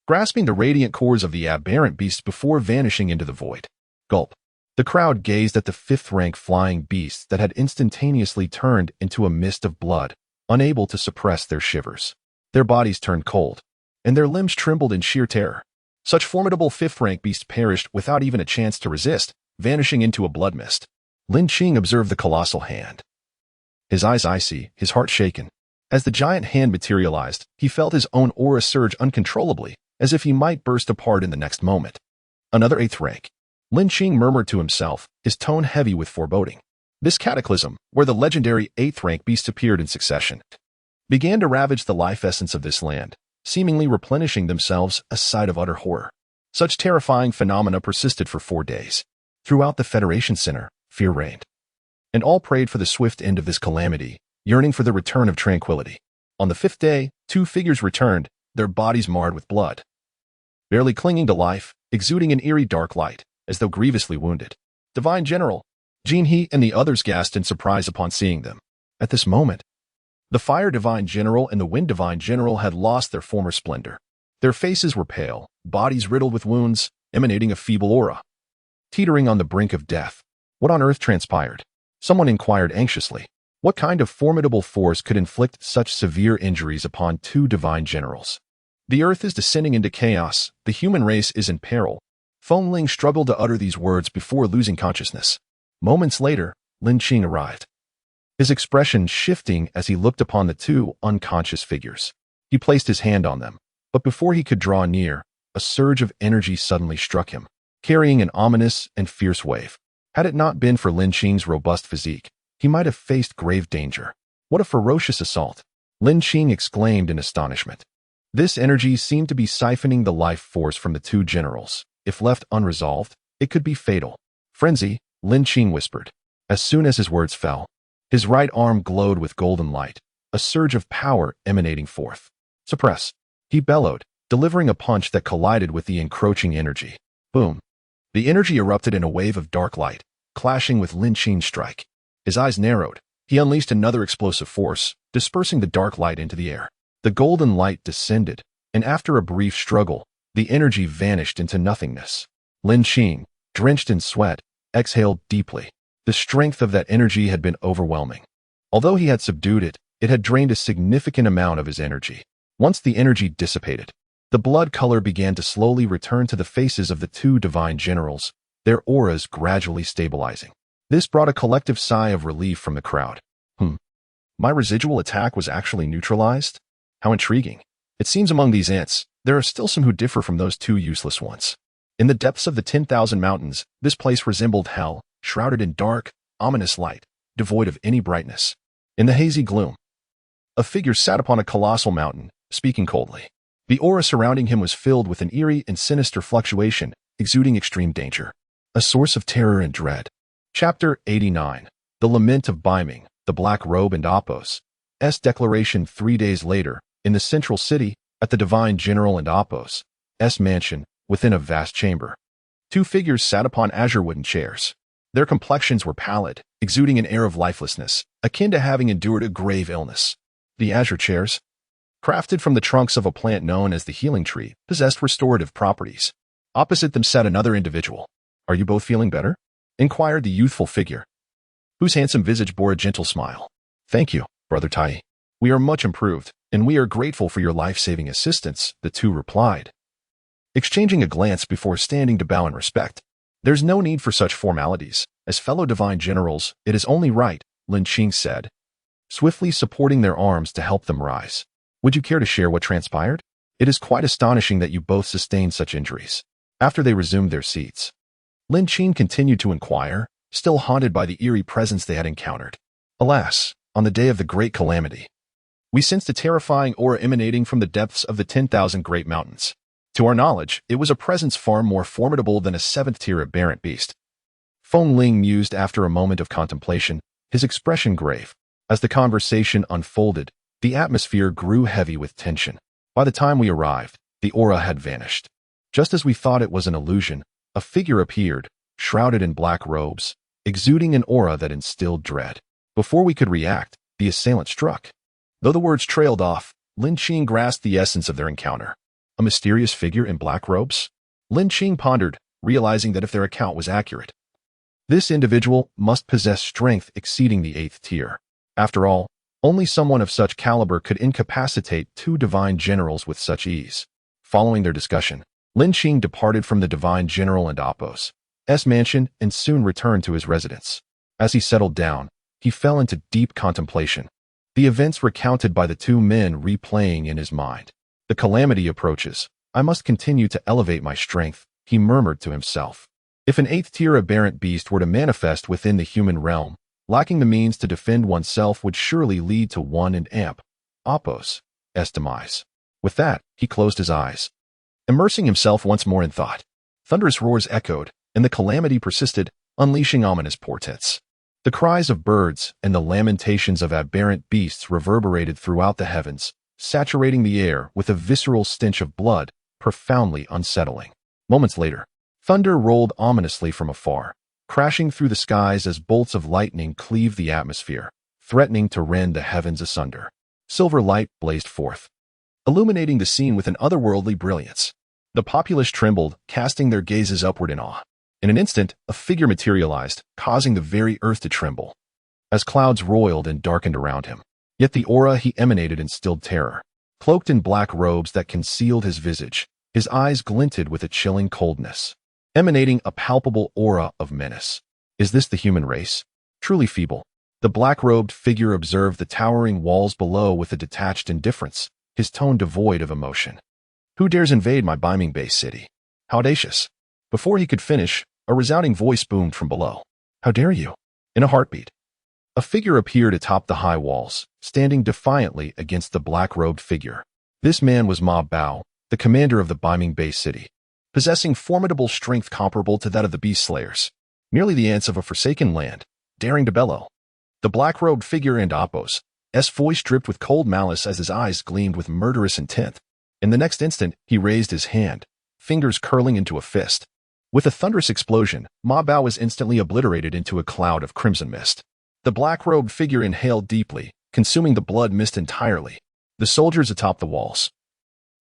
grasping the radiant cores of the aberrant beasts before vanishing into the void. Gulp. The crowd gazed at the 5th rank flying beasts that had instantaneously turned into a mist of blood, unable to suppress their shivers. Their bodies turned cold, and their limbs trembled in sheer terror. Such formidable 5th rank beasts perished without even a chance to resist, vanishing into a blood mist. Lin Qing observed the colossal hand, his eyes icy, his heart shaken. As the giant hand materialized, he felt his own aura surge uncontrollably, as if he might burst apart in the next moment. Another 8th rank. Lin Qing murmured to himself, his tone heavy with foreboding. This cataclysm, where the legendary 8th rank beasts appeared in succession, began to ravage the life essence of this land, seemingly replenishing themselves, a sight of utter horror. Such terrifying phenomena persisted for 4 days. Throughout the Federation Center, fear reigned, and all prayed for the swift end of this calamity, yearning for the return of tranquility. On the 5th day, 2 figures returned, their bodies marred with blood, barely clinging to life, exuding an eerie dark light, as though grievously wounded. "Divine General!" Jin He and the others gasped in surprise upon seeing them. At this moment, the Fire Divine General and the Wind Divine General had lost their former splendor. Their faces were pale, bodies riddled with wounds, emanating a feeble aura. teetering on the brink of death. What on earth transpired? Someone inquired anxiously. What kind of formidable force could inflict such severe injuries upon two divine generals? The earth is descending into chaos. The human race is in peril. Feng Ling struggled to utter these words before losing consciousness. Moments later, Lin Qing arrived, his expression shifting as he looked upon the two unconscious figures. He placed his hand on them, but before he could draw near, a surge of energy suddenly struck him, carrying an ominous and fierce wave. Had it not been for Lin Qing's robust physique, he might have faced grave danger. What a ferocious assault! Lin Qing exclaimed in astonishment. This energy seemed to be siphoning the life force from the two generals. If left unresolved, it could be fatal. Frenzy, Lin Qing whispered. As soon as his words fell, his right arm glowed with golden light, a surge of power emanating forth. Suppress! He bellowed, delivering a punch that collided with the encroaching energy. Boom! The energy erupted in a wave of dark light, clashing with Lin Qing's strike. His eyes narrowed. He unleashed another explosive force, dispersing the dark light into the air. The golden light descended, and after a brief struggle, the energy vanished into nothingness. Lin Qing, drenched in sweat, exhaled deeply. The strength of that energy had been overwhelming. Although he had subdued it, it had drained a significant amount of his energy. Once the energy dissipated, the blood color began to slowly return to the faces of the two divine generals, their auras gradually stabilizing. This brought a collective sigh of relief from the crowd. My residual attack was actually neutralized? How intriguing. It seems among these ants, there are still some who differ from those two useless ones. In the depths of the 10,000 mountains, this place resembled hell, shrouded in dark, ominous light, devoid of any brightness. In the hazy gloom, a figure sat upon a colossal mountain, speaking coldly. The aura surrounding him was filled with an eerie and sinister fluctuation, exuding extreme danger. A source of terror and dread. Chapter 89. The Lament of Biming, the Black Robe and Apos. S. declaration 3 days later, in the central city, at the Divine General and Apos. S. mansion, within a vast chamber. Two figures sat upon azure wooden chairs. Their complexions were pallid, exuding an air of lifelessness, akin to having endured a grave illness. The azure chairs, crafted from the trunks of a plant known as the healing tree, possessed restorative properties. Opposite them sat another individual. Are you both feeling better? Inquired the youthful figure, whose handsome visage bore a gentle smile. Thank you, Brother Tai. We are much improved, and we are grateful for your life-saving assistance, the two replied, exchanging a glance before standing to bow in respect. There's no need for such formalities. As fellow divine generals, it is only right, Lin Qing said, swiftly supporting their arms to help them rise. Would you care to share what transpired? It is quite astonishing that you both sustained such injuries. After they resumed their seats, Lin Qing continued to inquire, still haunted by the eerie presence they had encountered. Alas, on the day of the great calamity, we sensed a terrifying aura emanating from the depths of the 10,000 great mountains. To our knowledge, it was a presence far more formidable than a seventh-tier aberrant beast. Feng Ling mused after a moment of contemplation, his expression grave. As the conversation unfolded, the atmosphere grew heavy with tension. By the time we arrived, the aura had vanished. Just as we thought it was an illusion, a figure appeared, shrouded in black robes, exuding an aura that instilled dread. Before we could react, the assailant struck. Though the words trailed off, Lin Qing grasped the essence of their encounter. A mysterious figure in black robes? Lin Qing pondered, realizing that if their account was accurate, this individual must possess strength exceeding the 8th tier. After all, only someone of such caliber could incapacitate two divine generals with such ease. Following their discussion, Lin Qing departed from the Divine General and Apos' mansion and soon returned to his residence. As he settled down, he fell into deep contemplation, the events recounted by the two men replaying in his mind. The calamity approaches. I must continue to elevate my strength, he murmured to himself. If an 8th-tier aberrant beast were to manifest within the human realm, lacking the means to defend oneself would surely lead to one and Apos' demise. With that, he closed his eyes, immersing himself once more in thought. Thunderous roars echoed, and the calamity persisted, unleashing ominous portents. The cries of birds and the lamentations of aberrant beasts reverberated throughout the heavens, saturating the air with a visceral stench of blood, profoundly unsettling. Moments later, thunder rolled ominously from afar, crashing through the skies as bolts of lightning cleaved the atmosphere, threatening to rend the heavens asunder. Silver light blazed forth, illuminating the scene with an otherworldly brilliance. The populace trembled, casting their gazes upward in awe. In an instant, a figure materialized, causing the very earth to tremble, as clouds roiled and darkened around him. Yet the aura he emanated instilled terror. Cloaked in black robes that concealed his visage, his eyes glinted with a chilling coldness, emanating a palpable aura of menace. Is this the human race? Truly feeble. The black-robed figure observed the towering walls below with a detached indifference, his tone devoid of emotion. Who dares invade my Biming Bay city? How audacious. Before he could finish, a resounding voice boomed from below. How dare you? In a heartbeat, a figure appeared atop the high walls, standing defiantly against the black-robed figure. This man was Ma Bao, the commander of the Biming Bay city, possessing formidable strength comparable to that of the beast slayers, merely the ants of a forsaken land, daring to bellow. The black-robed figure and Apos' voice dripped with cold malice as his eyes gleamed with murderous intent. In the next instant, he raised his hand, fingers curling into a fist. With a thunderous explosion, Ma Bao was instantly obliterated into a cloud of crimson mist. The black-robed figure inhaled deeply, consuming the blood mist entirely. The soldiers atop the walls,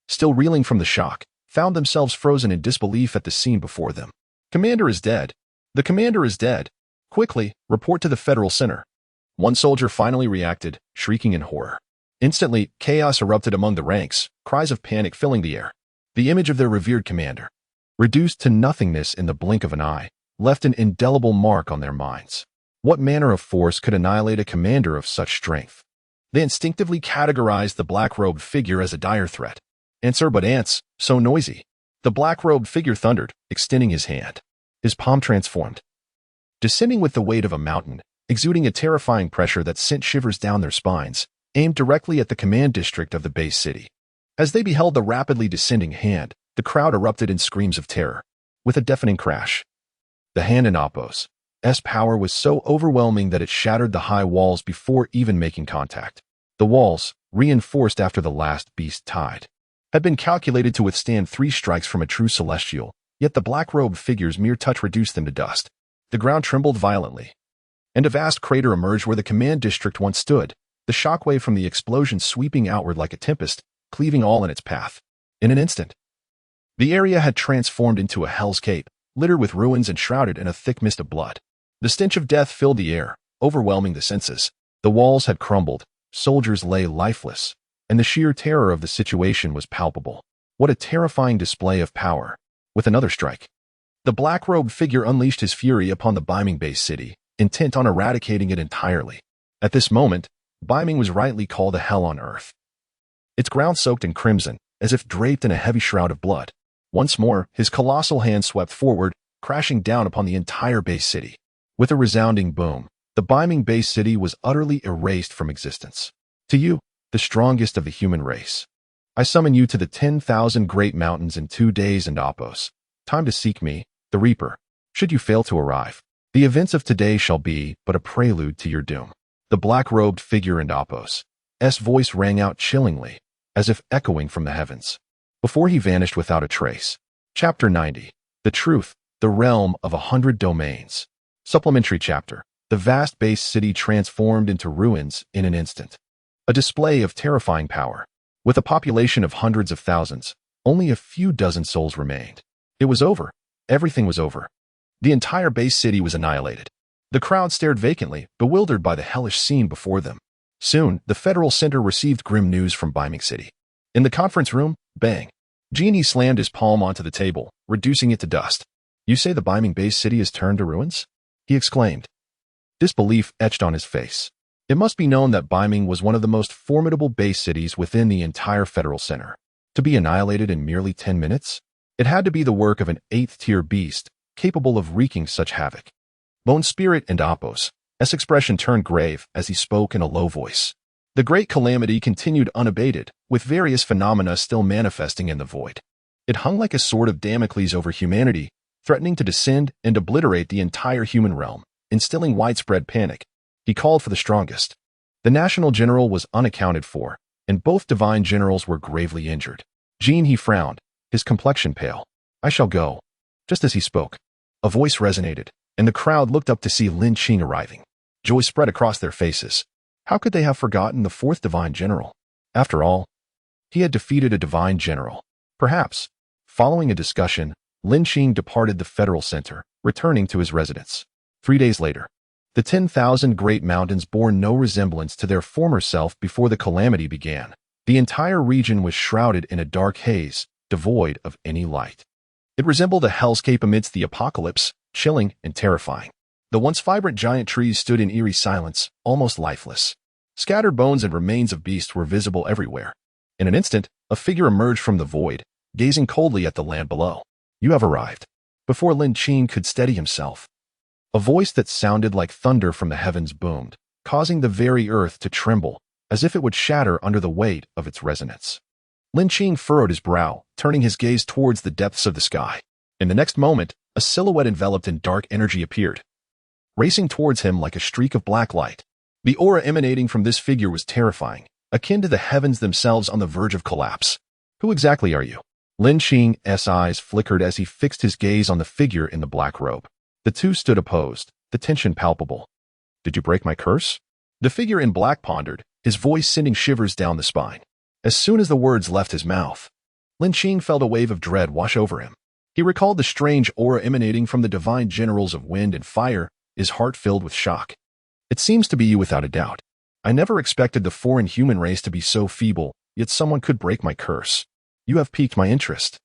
still reeling from the shock, found themselves frozen in disbelief at the scene before them. Commander is dead. The commander is dead. Quickly, report to the Federal Center. One soldier finally reacted, shrieking in horror. Instantly, chaos erupted among the ranks, cries of panic filling the air. The image of their revered commander, reduced to nothingness in the blink of an eye, left an indelible mark on their minds. What manner of force could annihilate a commander of such strength? They instinctively categorized the black-robed figure as a dire threat. Answer but ants, so noisy. The black-robed figure thundered, extending his hand. His palm transformed, descending with the weight of a mountain, exuding a terrifying pressure that sent shivers down their spines, aimed directly at the command district of the base city. As they beheld the rapidly descending hand, the crowd erupted in screams of terror. With a deafening crash, the hand in Apos' power was so overwhelming that it shattered the high walls before even making contact. The walls, reinforced after the last beast tide, had been calculated to withstand 3 strikes from a true celestial, yet the black-robed figure's mere touch reduced them to dust. The ground trembled violently, and a vast crater emerged where the command district once stood, the shockwave from the explosion sweeping outward like a tempest, cleaving all in its path. In an instant, the area had transformed into a hell's cape, littered with ruins and shrouded in a thick mist of blood. The stench of death filled the air, overwhelming the senses. The walls had crumbled, soldiers lay lifeless, and the sheer terror of the situation was palpable. What a terrifying display of power. With another strike, the black-robed figure unleashed his fury upon the Biming Bay city, intent on eradicating it entirely. At this moment, Biming was rightly called a hell on earth. Its ground soaked in crimson, as if draped in a heavy shroud of blood. Once more, his colossal hand swept forward, crashing down upon the entire base city. With a resounding boom, the Biming Bay city was utterly erased from existence. To you, the strongest of the human race, I summon you to the 10,000 great mountains in 2 days and Apos. Time to seek me, the Reaper. Should you fail to arrive, the events of today shall be but a prelude to your doom. The black-robed figure in Apos' voice rang out chillingly, as if echoing from the heavens, before he vanished without a trace. Chapter 90. The Truth, the Realm of 100 Domains. Supplementary chapter. The vast base city transformed into ruins in an instant. A display of terrifying power. With a population of hundreds of thousands, only a few dozen souls remained. It was over. Everything was over. The entire base city was annihilated. The crowd stared vacantly, bewildered by the hellish scene before them. Soon, the Federal Center received grim news from Biming City. In the conference room, bang. Genie slammed his palm onto the table, reducing it to dust. You say the Biming base city is turned to ruins? He exclaimed. Disbelief etched on his face. It must be known that Biming was one of the most formidable base cities within the entire Federal Center. To be annihilated in merely 10 minutes? It had to be the work of an 8th-tier beast, capable of wreaking such havoc. Bone Spirit and Apos' expression turned grave as he spoke in a low voice. The great calamity continued unabated, with various phenomena still manifesting in the void. It hung like a sword of Damocles over humanity, threatening to descend and obliterate the entire human realm, instilling widespread panic. He called for the strongest. The national general was unaccounted for, and both divine generals were gravely injured. Jean, he frowned, his complexion pale. I shall go. Just as he spoke, a voice resonated, and the crowd looked up to see Lin Qing arriving. Joy spread across their faces. How could they have forgotten the 4th divine general? After all, he had defeated a divine general. Perhaps, following a discussion, Lin Qing departed the federal center, returning to his residence. 3 days later, the 10,000 great mountains bore no resemblance to their former self before the calamity began. The entire region was shrouded in a dark haze, devoid of any light. It resembled a hellscape amidst the apocalypse, chilling and terrifying. The once vibrant giant trees stood in eerie silence, almost lifeless. Scattered bones and remains of beasts were visible everywhere. In an instant, a figure emerged from the void, gazing coldly at the land below. "You have arrived." Before Lin Qing could steady himself, a voice that sounded like thunder from the heavens boomed, causing the very earth to tremble, as if it would shatter under the weight of its resonance. Lin Qing furrowed his brow, turning his gaze towards the depths of the sky. In the next moment, a silhouette enveloped in dark energy appeared, racing towards him like a streak of black light. The aura emanating from this figure was terrifying, akin to the heavens themselves on the verge of collapse. "Who exactly are you?" Lin Qing's eyes flickered as he fixed his gaze on the figure in the black robe. The two stood opposed, the tension palpable. "Did you break my curse?" The figure in black pondered, his voice sending shivers down the spine. As soon as the words left his mouth, Lin Qing felt a wave of dread wash over him. He recalled the strange aura emanating from the divine generals of wind and fire, his heart filled with shock. "It seems to be you without a doubt. I never expected the foreign human race to be so feeble, yet someone could break my curse. You have piqued my interest."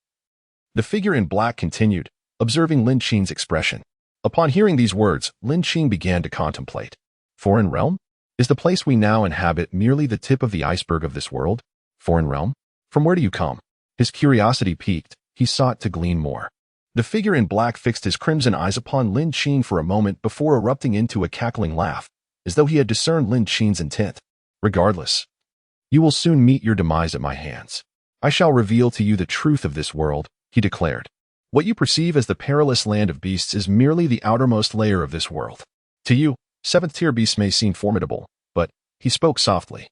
The figure in black continued, observing Lin Qing's expression. Upon hearing these words, Lin Qing began to contemplate. "Foreign realm? Is the place we now inhabit merely the tip of the iceberg of this world? Foreign realm? From where do you come?" His curiosity piqued, he sought to glean more. The figure in black fixed his crimson eyes upon Lin Qing for a moment before erupting into a cackling laugh, as though he had discerned Lin Qing's intent. "Regardless, you will soon meet your demise at my hands. I shall reveal to you the truth of this world," he declared. "What you perceive as the perilous land of beasts is merely the outermost layer of this world. To you, seventh-tier beasts may seem formidable, but," he spoke softly,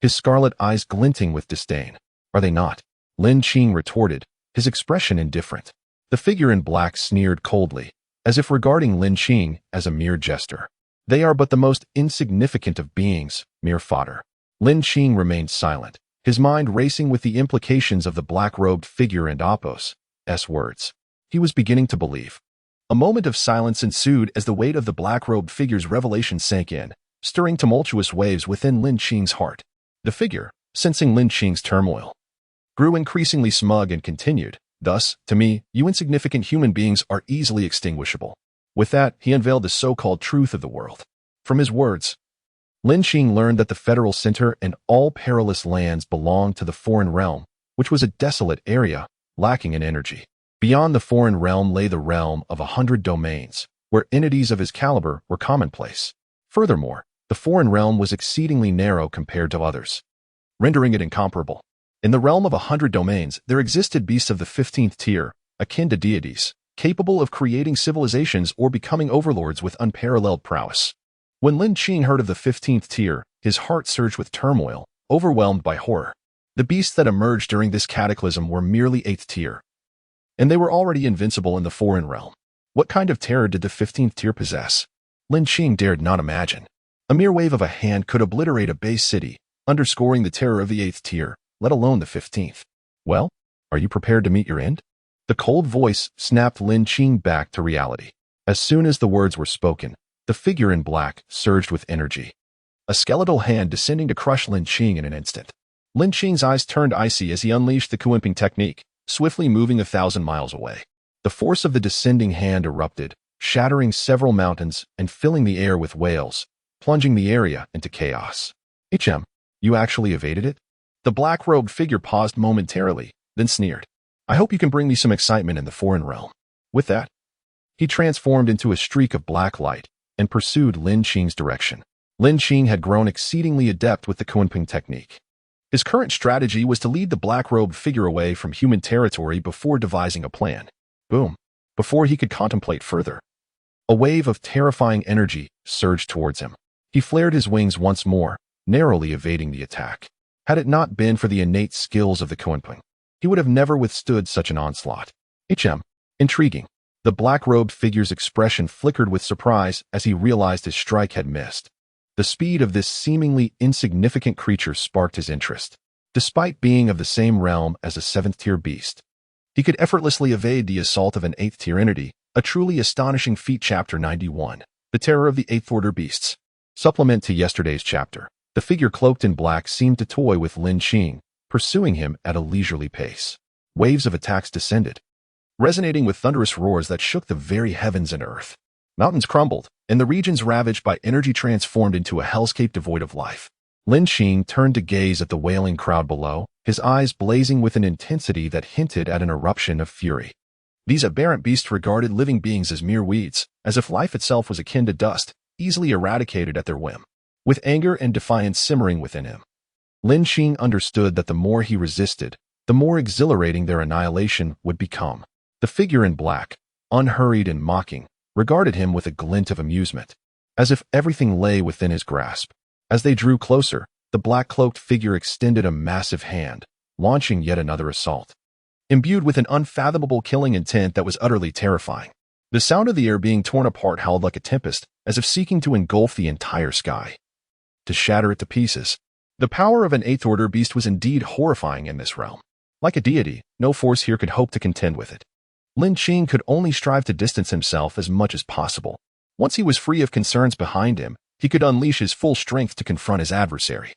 his scarlet eyes glinting with disdain, "are they not?" Lin Qing retorted, his expression indifferent. The figure in black sneered coldly, as if regarding Lin Qing as a mere jester. "They are but the most insignificant of beings, mere fodder." Lin Qing remained silent, his mind racing with the implications of the black-robed figure and Apos' words. He was beginning to believe. A moment of silence ensued as the weight of the black-robed figure's revelation sank in, stirring tumultuous waves within Lin Qing's heart. The figure, sensing Lin Qing's turmoil, grew increasingly smug and continued, "Thus, to me, you insignificant human beings are easily extinguishable." With that, he unveiled the so-called truth of the world. From his words, Lin Qing learned that the federal center and all perilous lands belonged to the foreign realm, which was a desolate area, lacking in energy. Beyond the foreign realm lay the realm of 100 domains, where entities of his caliber were commonplace. Furthermore, the foreign realm was exceedingly narrow compared to others, rendering it incomparable. In the realm of 100 domains, there existed beasts of the 15th tier, akin to deities, capable of creating civilizations or becoming overlords with unparalleled prowess. When Lin Qing heard of the 15th tier, his heart surged with turmoil, overwhelmed by horror. The beasts that emerged during this cataclysm were merely 8th tier, and they were already invincible in the foreign realm. What kind of terror did the 15th tier possess? Lin Qing dared not imagine. A mere wave of a hand could obliterate a base city, underscoring the terror of the 8th tier, let alone the 15th. "Well, are you prepared to meet your end?" The cold voice snapped Lin Qing back to reality. As soon as the words were spoken, the figure in black surged with energy, a skeletal hand descending to crush Lin Qing in an instant. Lin Qing's eyes turned icy as he unleashed the Kuenping technique, swiftly moving 1,000 miles away. The force of the descending hand erupted, shattering several mountains and filling the air with wails, plunging the area into chaos. You actually evaded it?" The black-robed figure paused momentarily, then sneered. "I hope you can bring me some excitement in the foreign realm." With that, he transformed into a streak of black light and pursued Lin Qing's direction. Lin Qing had grown exceedingly adept with the Kuenping technique. His current strategy was to lead the black-robed figure away from human territory before devising a plan. Boom! Before he could contemplate further, a wave of terrifying energy surged towards him. He flared his wings once more, narrowly evading the attack. Had it not been for the innate skills of the Kuenping, he would have never withstood such an onslaught. Intriguing. The black-robed figure's expression flickered with surprise as he realized his strike had missed. The speed of this seemingly insignificant creature sparked his interest. Despite being of the same realm as a 7th-tier beast, He could effortlessly evade the assault of an 8th-tier entity, a truly astonishing feat. Chapter 91. The Terror of the 8th-Order Beasts. Supplement to yesterday's chapter. The figure cloaked in black seemed to toy with Lin Qing, pursuing him at a leisurely pace. Waves of attacks descended, resonating with thunderous roars that shook the very heavens and earth. Mountains crumbled, and the regions ravaged by energy transformed into a hellscape devoid of life. Lin Qing turned to gaze at the wailing crowd below, his eyes blazing with an intensity that hinted at an eruption of fury. These aberrant beasts regarded living beings as mere weeds, as if life itself was akin to dust, easily eradicated at their whim. With anger and defiance simmering within him, Lin Qing understood that the more he resisted, the more exhilarating their annihilation would become. The figure in black, unhurried and mocking, regarded him with a glint of amusement, as if everything lay within his grasp. As they drew closer, the black-cloaked figure extended a massive hand, launching yet another assault, imbued with an unfathomable killing intent that was utterly terrifying. The sound of the air being torn apart howled like a tempest, as if seeking to engulf the entire sky, to shatter it to pieces. The power of an 8th-Order beast was indeed horrifying in this realm. Like a deity, no force here could hope to contend with it. Lin Qing could only strive to distance himself as much as possible. Once he was free of concerns behind him, he could unleash his full strength to confront his adversary.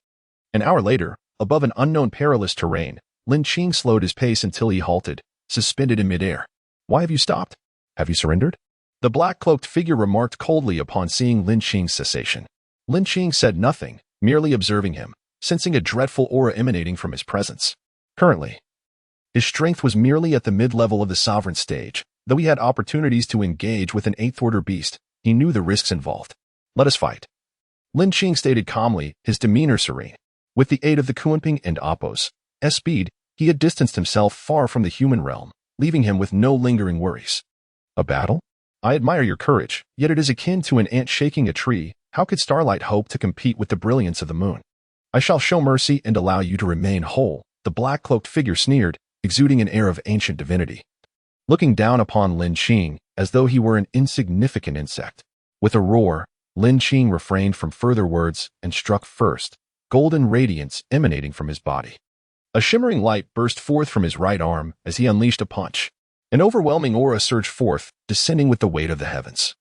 An hour later, above an unknown perilous terrain, Lin Qing slowed his pace until he halted, suspended in midair. "Why have you stopped? Have you surrendered?" The black-cloaked figure remarked coldly upon seeing Lin Qing's cessation. Lin Qing said nothing, merely observing him, sensing a dreadful aura emanating from his presence. Currently, his strength was merely at the mid-level of the sovereign stage. Though he had opportunities to engage with an 8th-Order beast, he knew the risks involved. "Let us fight," Lin Qing stated calmly, his demeanor serene. With the aid of the Kunping and Appo's speed, he had distanced himself far from the human realm, leaving him with no lingering worries. "A battle? I admire your courage, yet it is akin to an ant shaking a tree. How could starlight hope to compete with the brilliance of the moon? I shall show mercy and allow you to remain whole," the black-cloaked figure sneered, exuding an air of ancient divinity. Looking down upon Lin Qing, as though he were an insignificant insect. With a roar, Lin Qing refrained from further words and struck first, golden radiance emanating from his body. A shimmering light burst forth from his right arm as he unleashed a punch. An overwhelming aura surged forth, descending with the weight of the heavens,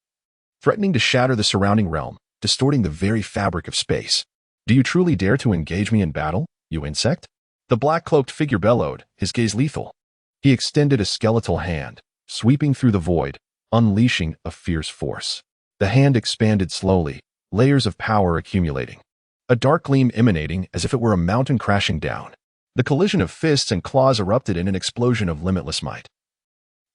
threatening to shatter the surrounding realm, distorting the very fabric of space. "Do you truly dare to engage me in battle, you insect?" The black-cloaked figure bellowed, his gaze lethal. He extended a skeletal hand, sweeping through the void, unleashing a fierce force. The hand expanded slowly, layers of power accumulating, a dark gleam emanating as if it were a mountain crashing down. The collision of fists and claws erupted in an explosion of limitless might,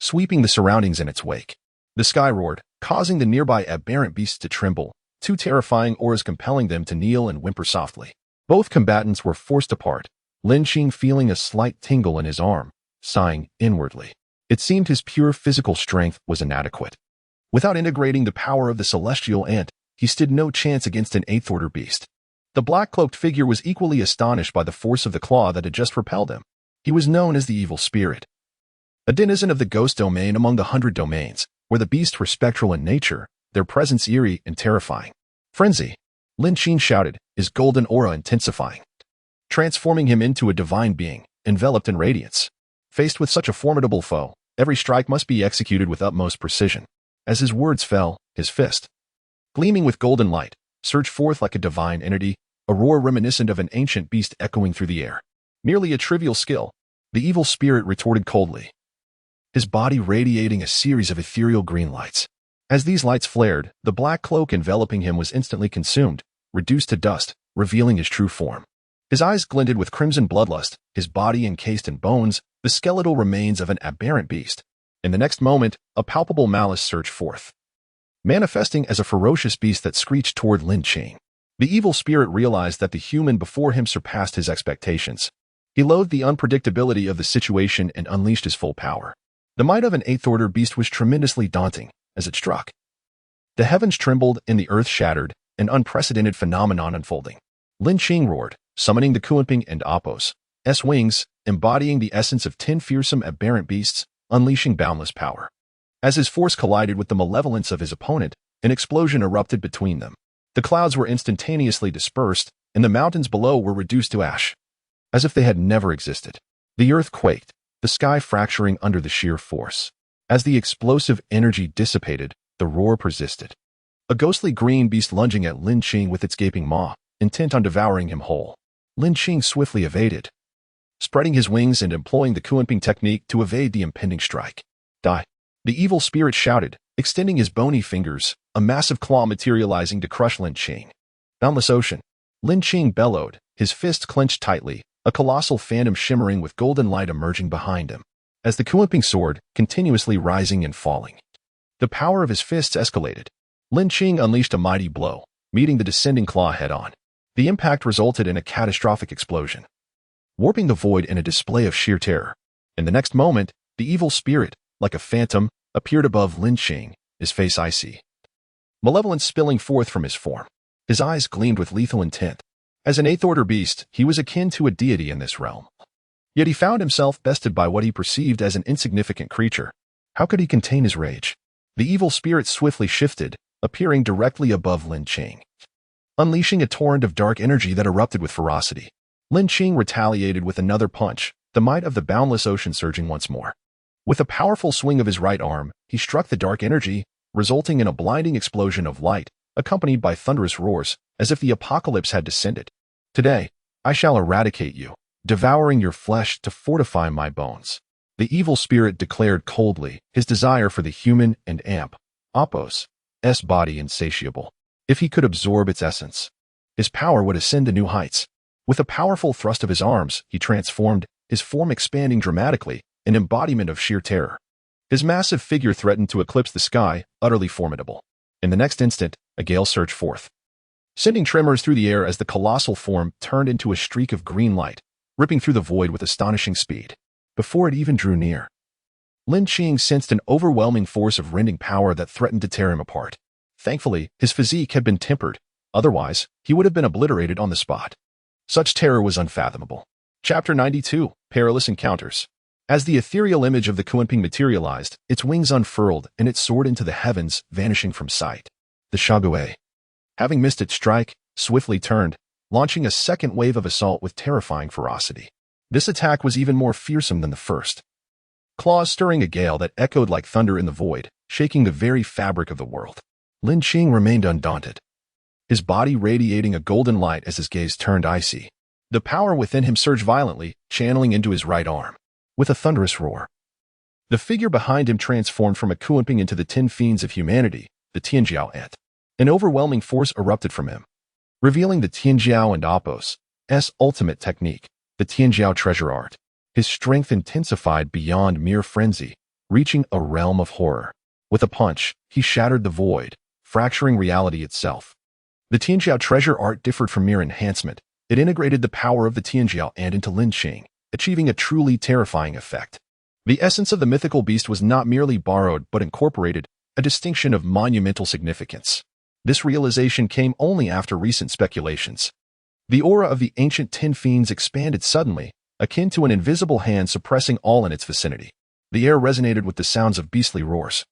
sweeping the surroundings in its wake. The sky roared, causing the nearby aberrant beasts to tremble, two terrifying auras compelling them to kneel and whimper softly. Both combatants were forced apart, Lin Qing feeling a slight tingle in his arm, sighing inwardly. It seemed his pure physical strength was inadequate. Without integrating the power of the celestial ant, he stood no chance against an 8th-Order beast. The black-cloaked figure was equally astonished by the force of the claw that had just repelled him. He was known as the Evil Spirit, a denizen of the ghost domain among the 100 domains, where the beasts were spectral in nature, their presence eerie and terrifying. "Frenzy!" Lin Qing shouted, his golden aura intensifying, transforming him into a divine being, enveloped in radiance. Faced with such a formidable foe, every strike must be executed with utmost precision. As his words fell, his fist, gleaming with golden light, surged forth like a divine entity, a roar reminiscent of an ancient beast echoing through the air. "Merely a trivial skill," the Evil Spirit retorted coldly, his body radiating a series of ethereal green lights. As these lights flared, the black cloak enveloping him was instantly consumed, reduced to dust, revealing his true form. His eyes glinted with crimson bloodlust, his body encased in bones, the skeletal remains of an aberrant beast. In the next moment, a palpable malice surged forth, manifesting as a ferocious beast that screeched toward Lin Qing. The Evil Spirit realized that the human before him surpassed his expectations. He loathed the unpredictability of the situation and unleashed his full power. The might of an 8th-Order beast was tremendously daunting as it struck. The heavens trembled and the earth shattered, an unprecedented phenomenon unfolding. Lin Qing roared, summoning the Kunping and Appo's wings, embodying the essence of 10 fearsome aberrant beasts, unleashing boundless power. As his force collided with the malevolence of his opponent, an explosion erupted between them. The clouds were instantaneously dispersed, and the mountains below were reduced to ash, as if they had never existed. The earth quaked, the sky fracturing under the sheer force. As the explosive energy dissipated, the roar persisted. A ghostly green beast lunging at Lin Qing with its gaping maw, intent on devouring him whole. Lin Qing swiftly evaded, spreading his wings and employing the Kunping technique to evade the impending strike. Die! The evil spirit shouted, extending his bony fingers, a massive claw materializing to crush Lin Qing. Boundless ocean. Lin Qing bellowed, his fist clenched tightly, a colossal phantom shimmering with golden light emerging behind him, as the Kunping sword continuously rising and falling. The power of his fists escalated. Lin Qing unleashed a mighty blow, meeting the descending claw head-on. The impact resulted in a catastrophic explosion, warping the void in a display of sheer terror. In the next moment, the evil spirit, like a phantom, appeared above Lin Qing, his face icy, malevolence spilling forth from his form. His eyes gleamed with lethal intent. As an eighth-order beast, he was akin to a deity in this realm. Yet he found himself bested by what he perceived as an insignificant creature. How could he contain his rage? The evil spirit swiftly shifted, appearing directly above Lin Qing, unleashing a torrent of dark energy that erupted with ferocity. Lin Qing retaliated with another punch, the might of the boundless ocean surging once more. With a powerful swing of his right arm, he struck the dark energy, resulting in a blinding explosion of light, accompanied by thunderous roars, as if the apocalypse had descended. Today, I shall eradicate you, devouring your flesh to fortify my bones. The evil spirit declared coldly, his desire for the human and Apos' body insatiable. If he could absorb its essence, his power would ascend to new heights. With a powerful thrust of his arms, he transformed, his form expanding dramatically, an embodiment of sheer terror. His massive figure threatened to eclipse the sky, utterly formidable. In the next instant, a gale surged forth, sending tremors through the air as the colossal form turned into a streak of green light, ripping through the void with astonishing speed. Before it even drew near, Lin Qing sensed an overwhelming force of rending power that threatened to tear him apart. Thankfully, his physique had been tempered. Otherwise, he would have been obliterated on the spot. Such terror was unfathomable. Chapter 92, Perilous Encounters. As the ethereal image of the Kunping materialized, its wings unfurled and it soared into the heavens, vanishing from sight. The Shague, having missed its strike, swiftly turned, launching a second wave of assault with terrifying ferocity. This attack was even more fearsome than the first, claws stirring a gale that echoed like thunder in the void, shaking the very fabric of the world. Lin Qing remained undaunted, his body radiating a golden light as his gaze turned icy. The power within him surged violently, channeling into his right arm. With a thunderous roar, the figure behind him transformed from a Kunping into the 10 fiends of humanity, the Tianjiao Ant. An overwhelming force erupted from him, revealing the Tianjiao and Apos' ultimate technique, the Tianjiao treasure art. His strength intensified beyond mere frenzy, reaching a realm of horror. With a punch, he shattered the void, fracturing reality itself. The Tianjiao treasure art differed from mere enhancement. It integrated the power of the Tianjiao Ant into Lin Qing, achieving a truly terrifying effect. The essence of the mythical beast was not merely borrowed but incorporated, a distinction of monumental significance. This realization came only after recent speculations. The aura of the ancient 10 fiends expanded suddenly, akin to an invisible hand suppressing all in its vicinity. The air resonated with the sounds of beastly roars,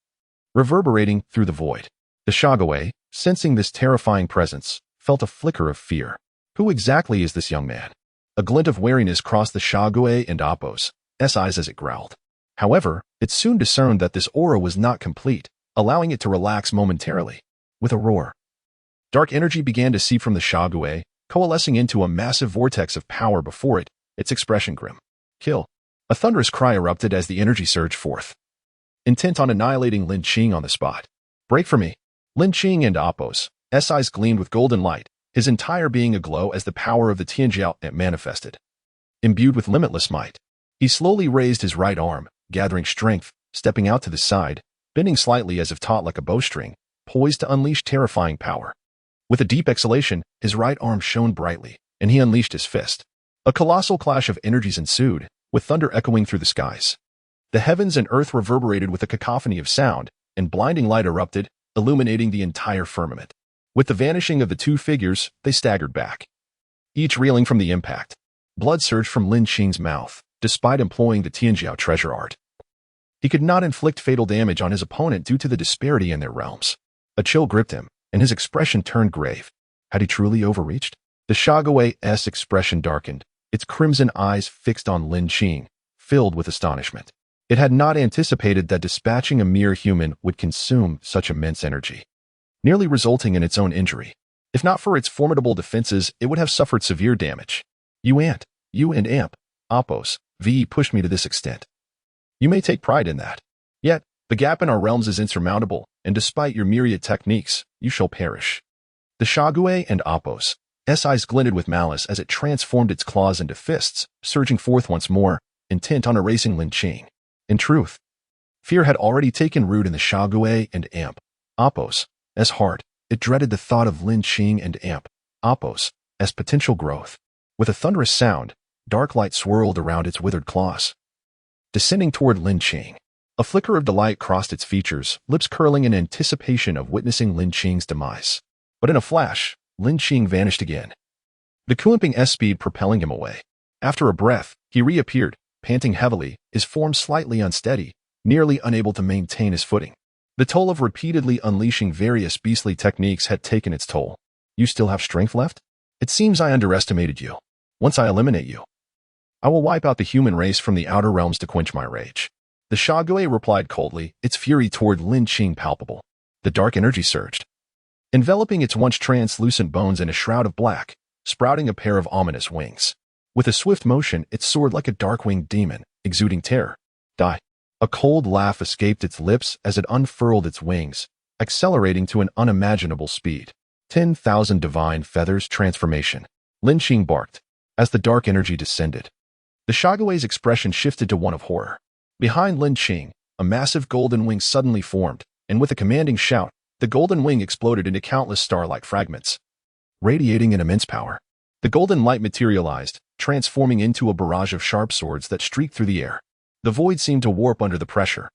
reverberating through the void. The Shague, sensing this terrifying presence, felt a flicker of fear. Who exactly is this young man? A glint of wariness crossed the Shague and Apos' eyes as it growled. However, it soon discerned that this aura was not complete, allowing it to relax momentarily. With a roar, dark energy began to seep from the Shague, coalescing into a massive vortex of power before it, its expression grim. Kill. A thunderous cry erupted as the energy surged forth, intent on annihilating Lin Qing on the spot. Break for me. Lin Qing and Apos' eyes gleamed with golden light, his entire being aglow as the power of the Tianjiao manifested. Imbued with limitless might, he slowly raised his right arm, gathering strength, stepping out to the side, bending slightly as if taut like a bowstring, poised to unleash terrifying power. With a deep exhalation, his right arm shone brightly, and he unleashed his fist. A colossal clash of energies ensued, with thunder echoing through the skies. The heavens and earth reverberated with a cacophony of sound, and blinding light erupted, illuminating the entire firmament. With the vanishing of the two figures, they staggered back, each reeling from the impact. Blood surged from Lin Qing's mouth, despite employing the Tianjiao treasure art. He could not inflict fatal damage on his opponent due to the disparity in their realms. A chill gripped him, and his expression turned grave. Had he truly overreached? The Shague's expression darkened, its crimson eyes fixed on Lin Qing, filled with astonishment. It had not anticipated that dispatching a mere human would consume such immense energy, nearly resulting in its own injury. If not for its formidable defenses, it would have suffered severe damage. You and Amp, Oppos, V pushed me to this extent. You may take pride in that. Yet, the gap in our realms is insurmountable, and despite your myriad techniques, you shall perish. The Shague and Oppos' eyes glinted with malice as it transformed its claws into fists, surging forth once more, intent on erasing Lin Qing. In truth, fear had already taken root in the Shague and Amp, Oppos' heart. It dreaded the thought of Lin Qing and Amp, Oppos' potential growth. With a thunderous sound, dark light swirled around its withered claws, descending toward Lin Qing. A flicker of delight crossed its features, lips curling in anticipation of witnessing Lin Qing's demise. But in a flash, Lin Qing vanished again, the Kuimping S-speed propelling him away. After a breath, he reappeared, panting heavily, his form slightly unsteady, nearly unable to maintain his footing. The toll of repeatedly unleashing various beastly techniques had taken its toll. You still have strength left? It seems I underestimated you. Once I eliminate you, I will wipe out the human race from the outer realms to quench my rage. The Shague replied coldly, its fury toward Lin Qing palpable. The dark energy surged, enveloping its once translucent bones in a shroud of black, sprouting a pair of ominous wings. With a swift motion, it soared like a dark-winged demon, exuding terror. Die. A cold laugh escaped its lips as it unfurled its wings, accelerating to an unimaginable speed. 10,000 divine feathers transformation. Lin Qing barked as the dark energy descended. The Shague's expression shifted to one of horror. Behind Lin Qing, a massive golden wing suddenly formed, and with a commanding shout, the golden wing exploded into countless star-like fragments, radiating an immense power. The golden light materialized, transforming into a barrage of sharp swords that streaked through the air. The void seemed to warp under the pressure,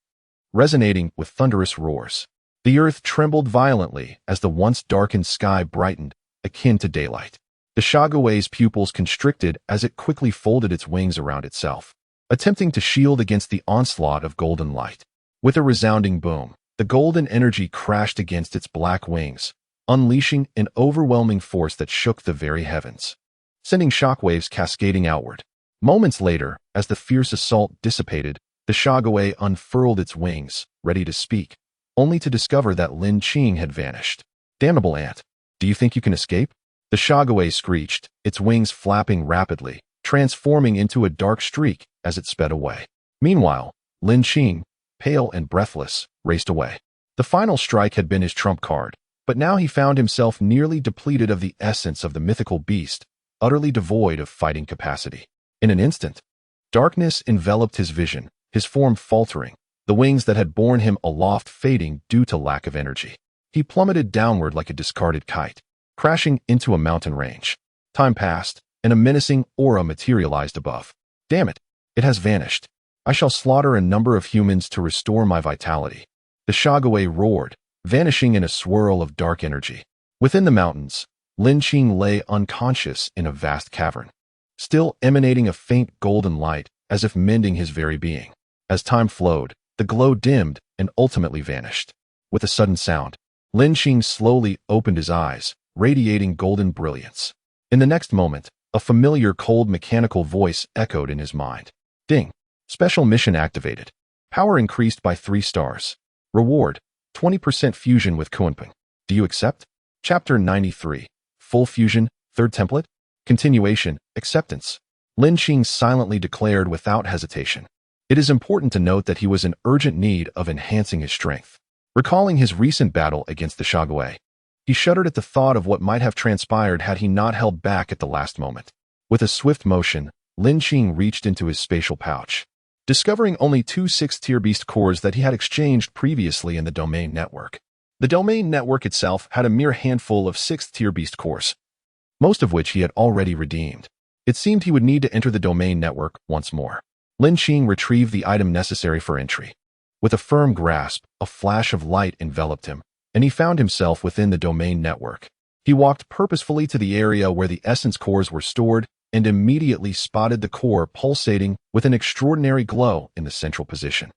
resonating with thunderous roars. The earth trembled violently as the once darkened sky brightened, akin to daylight. The Shague's pupils constricted as it quickly folded its wings around itself, attempting to shield against the onslaught of golden light. With a resounding boom, the golden energy crashed against its black wings, unleashing an overwhelming force that shook the very heavens, sending shockwaves cascading outward. Moments later, as the fierce assault dissipated, the Shague unfurled its wings, ready to speak, only to discover that Lin Qing had vanished. Damnable ant, do you think you can escape? The Shague screeched, its wings flapping rapidly, transforming into a dark streak as it sped away. Meanwhile, Lin Qing, pale and breathless, raced away. The final strike had been his trump card, but now he found himself nearly depleted of the essence of the mythical beast, utterly devoid of fighting capacity. In an instant, darkness enveloped his vision, his form faltering, the wings that had borne him aloft fading due to lack of energy. He plummeted downward like a discarded kite, crashing into a mountain range. Time passed, and a menacing aura materialized above. Damn it, it has vanished. I shall slaughter a number of humans to restore my vitality. The Shague roared, vanishing in a swirl of dark energy. Within the mountains, Lin Qing lay unconscious in a vast cavern, still emanating a faint golden light as if mending his very being. As time flowed, the glow dimmed and ultimately vanished. With a sudden sound, Lin Qing slowly opened his eyes, radiating golden brilliance. In the next moment, a familiar cold mechanical voice echoed in his mind. Ding. Special mission activated. Power increased by 3 stars. Reward, 20% fusion with Kuimping. Do you accept? Chapter 93. Full fusion, 3rd template. Continuation, acceptance. Lin Qing silently declared without hesitation. It is important to note that he was in urgent need of enhancing his strength. Recalling his recent battle against the Shague, he shuddered at the thought of what might have transpired had he not held back at the last moment. With a swift motion, Lin Qing reached into his spatial pouch, discovering only 2 6th-tier beast cores that he had exchanged previously in the domain network. The domain network itself had a mere handful of 6th-tier beast cores, most of which he had already redeemed. It seemed he would need to enter the domain network once more. Lin Qing retrieved the item necessary for entry. With a firm grasp, a flash of light enveloped him, and he found himself within the domain network. He walked purposefully to the area where the essence cores were stored and immediately spotted the core pulsating with an extraordinary glow in the central position.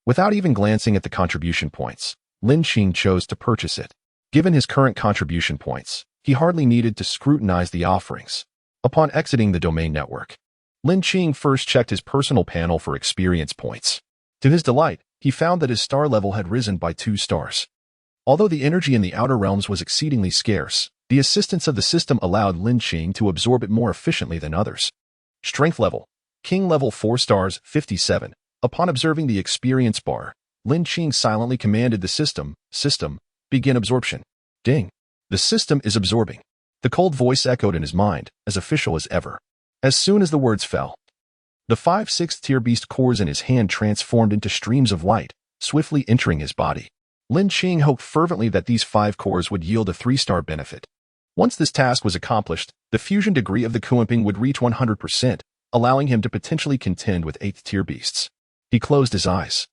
Without even glancing at the contribution points, Lin Qing chose to purchase it. Given his current contribution points, he hardly needed to scrutinize the offerings. Upon exiting the domain network, Lin Qing first checked his personal panel for experience points. To his delight, he found that his star level had risen by 2 stars. Although the energy in the outer realms was exceedingly scarce, the assistance of the system allowed Lin Qing to absorb it more efficiently than others. Strength level. King level 4 stars, 57. Upon observing the experience bar, Lin Qing silently commanded the system, begin absorption. Ding. The system is absorbing. The cold voice echoed in his mind, as official as ever. As soon as the words fell, the 5 6th-tier beast cores in his hand transformed into streams of light, swiftly entering his body. Lin Qing hoped fervently that these 5 cores would yield a 3-star benefit. Once this task was accomplished, the fusion degree of the Kunping would reach 100%, allowing him to potentially contend with 8th-tier beasts. He closed his eyes,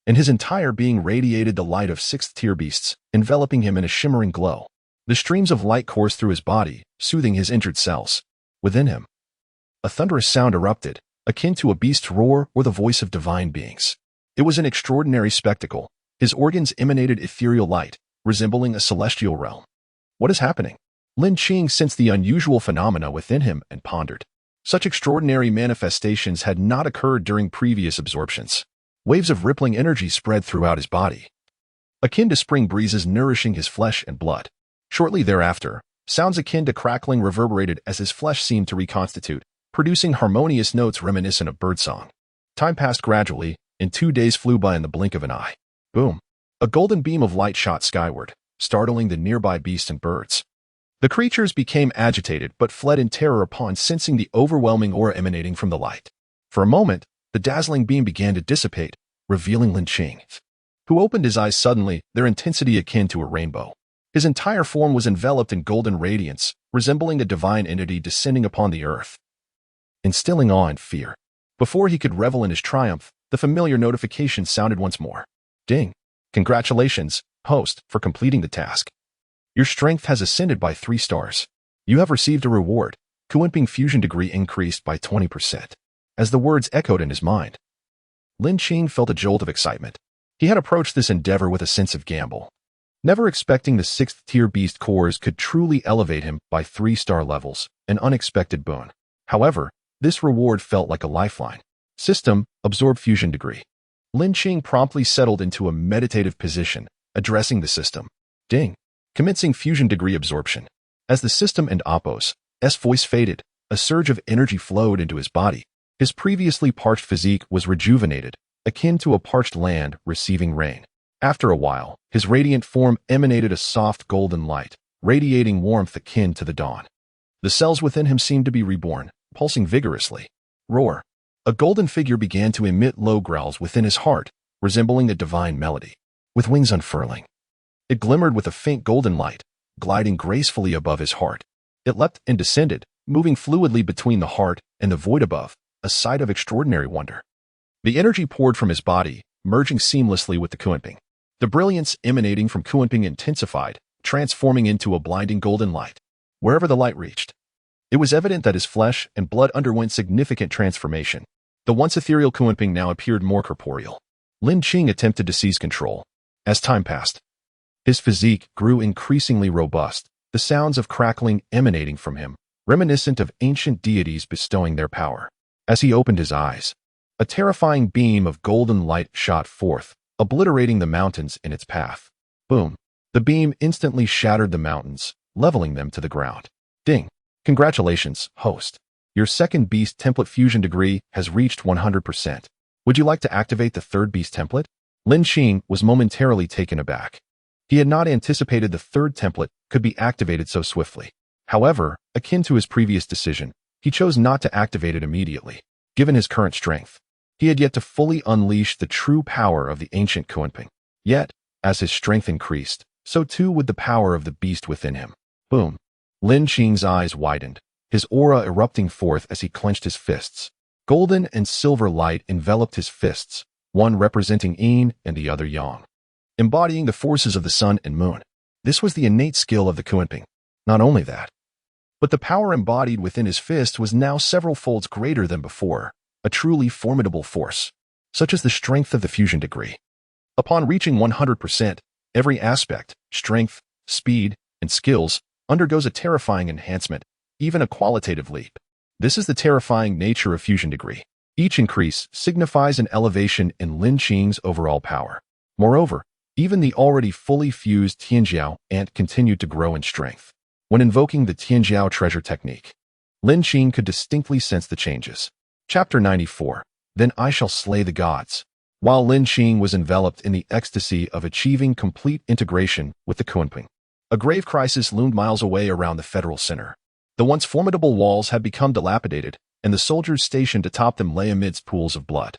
and his entire being radiated the light of 6th-tier beasts, enveloping him in a shimmering glow. The streams of light coursed through his body, soothing his injured cells. Within him, a thunderous sound erupted, akin to a beast's roar or the voice of divine beings. It was an extraordinary spectacle. His organs emanated ethereal light, resembling a celestial realm. What is happening? Lin Qing sensed the unusual phenomena within him and pondered. Such extraordinary manifestations had not occurred during previous absorptions. Waves of rippling energy spread throughout his body, akin to spring breezes nourishing his flesh and blood. Shortly thereafter, sounds akin to crackling reverberated as his flesh seemed to reconstitute, producing harmonious notes reminiscent of birdsong. Time passed gradually, and 2 days flew by in the blink of an eye. Boom! A golden beam of light shot skyward, startling the nearby beasts and birds. The creatures became agitated but fled in terror upon sensing the overwhelming aura emanating from the light. For a moment, the dazzling beam began to dissipate, revealing Lin Qing, who opened his eyes suddenly, their intensity akin to a rainbow. His entire form was enveloped in golden radiance, resembling a divine entity descending upon the earth, instilling awe and fear. Before he could revel in his triumph, the familiar notification sounded once more. Ding! Congratulations, host, for completing the task. Your strength has ascended by 3 stars. You have received a reward. Kunping fusion degree increased by 20%. As the words echoed in his mind, Lin Qing felt a jolt of excitement. He had approached this endeavor with a sense of gamble, never expecting the 6th-tier beast cores could truly elevate him by 3-star levels, an unexpected boon. However, this reward felt like a lifeline. System, absorb fusion degree. Lin Qing promptly settled into a meditative position, addressing the system. Ding! Commencing fusion degree absorption. As the system and Appo's voice faded, a surge of energy flowed into his body. His previously parched physique was rejuvenated, akin to a parched land receiving rain. After a while, his radiant form emanated a soft golden light, radiating warmth akin to the dawn. The cells within him seemed to be reborn, pulsing vigorously. Roar! A golden figure began to emit low growls within his heart, resembling a divine melody. With wings unfurling, it glimmered with a faint golden light, gliding gracefully above his heart. It leapt and descended, moving fluidly between the heart and the void above, a sight of extraordinary wonder. The energy poured from his body, merging seamlessly with the Kunping. The brilliance emanating from Kunping intensified, transforming into a blinding golden light. Wherever the light reached, it was evident that his flesh and blood underwent significant transformation. The once ethereal Kunping now appeared more corporeal. Lin Qing attempted to seize control. As time passed, his physique grew increasingly robust, the sounds of crackling emanating from him, reminiscent of ancient deities bestowing their power. As he opened his eyes, a terrifying beam of golden light shot forth, obliterating the mountains in its path. Boom! The beam instantly shattered the mountains, leveling them to the ground. Ding! Congratulations, host. Your 2nd beast template fusion degree has reached 100%. Would you like to activate the 3rd beast template? Lin Qing was momentarily taken aback. He had not anticipated the 3rd template could be activated so swiftly. However, akin to his previous decision, he chose not to activate it immediately. Given his current strength, he had yet to fully unleash the true power of the ancient Kunping. Yet, as his strength increased, so too would the power of the beast within him. Boom! Lin Qing's eyes widened, his aura erupting forth as he clenched his fists. Golden and silver light enveloped his fists, one representing yin and the other yang, embodying the forces of the sun and moon. This was the innate skill of the Kunping. Not only that, but the power embodied within his fist was now several folds greater than before, a truly formidable force, such as the strength of the fusion degree. Upon reaching 100%, every aspect, strength, speed, and skills, undergoes a terrifying enhancement, even a qualitative leap. This is the terrifying nature of fusion degree. Each increase signifies an elevation in Lin Qing's overall power. Moreover, even the already fully fused Tianjiao ant continued to grow in strength. When invoking the Tianjiao treasure technique, Lin Qing could distinctly sense the changes. Chapter 94. Then I shall slay the gods. While Lin Qing was enveloped in the ecstasy of achieving complete integration with the Kunping, a grave crisis loomed miles away around the federal center. The once formidable walls had become dilapidated, and the soldiers stationed atop them lay amidst pools of blood.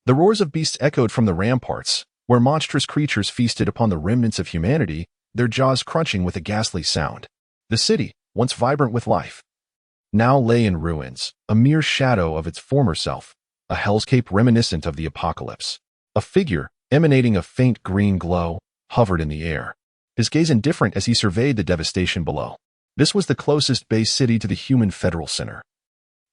The roars of beasts echoed from the ramparts, where monstrous creatures feasted upon the remnants of humanity, their jaws crunching with a ghastly sound. The city, once vibrant with life, now lay in ruins, a mere shadow of its former self, a hellscape reminiscent of the apocalypse. A figure, emanating a faint green glow, hovered in the air, his gaze indifferent as he surveyed the devastation below. This was the closest base city to the human federal center,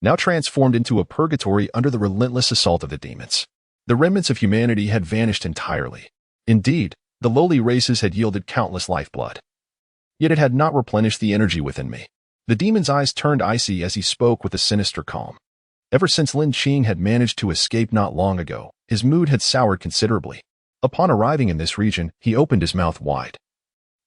now transformed into a purgatory under the relentless assault of the demons. The remnants of humanity had vanished entirely. Indeed, the lowly races had yielded countless lifeblood. Yet it had not replenished the energy within me. The demon's eyes turned icy as he spoke with a sinister calm. Ever since Lin Qing had managed to escape not long ago, his mood had soured considerably. Upon arriving in this region, he opened his mouth wide,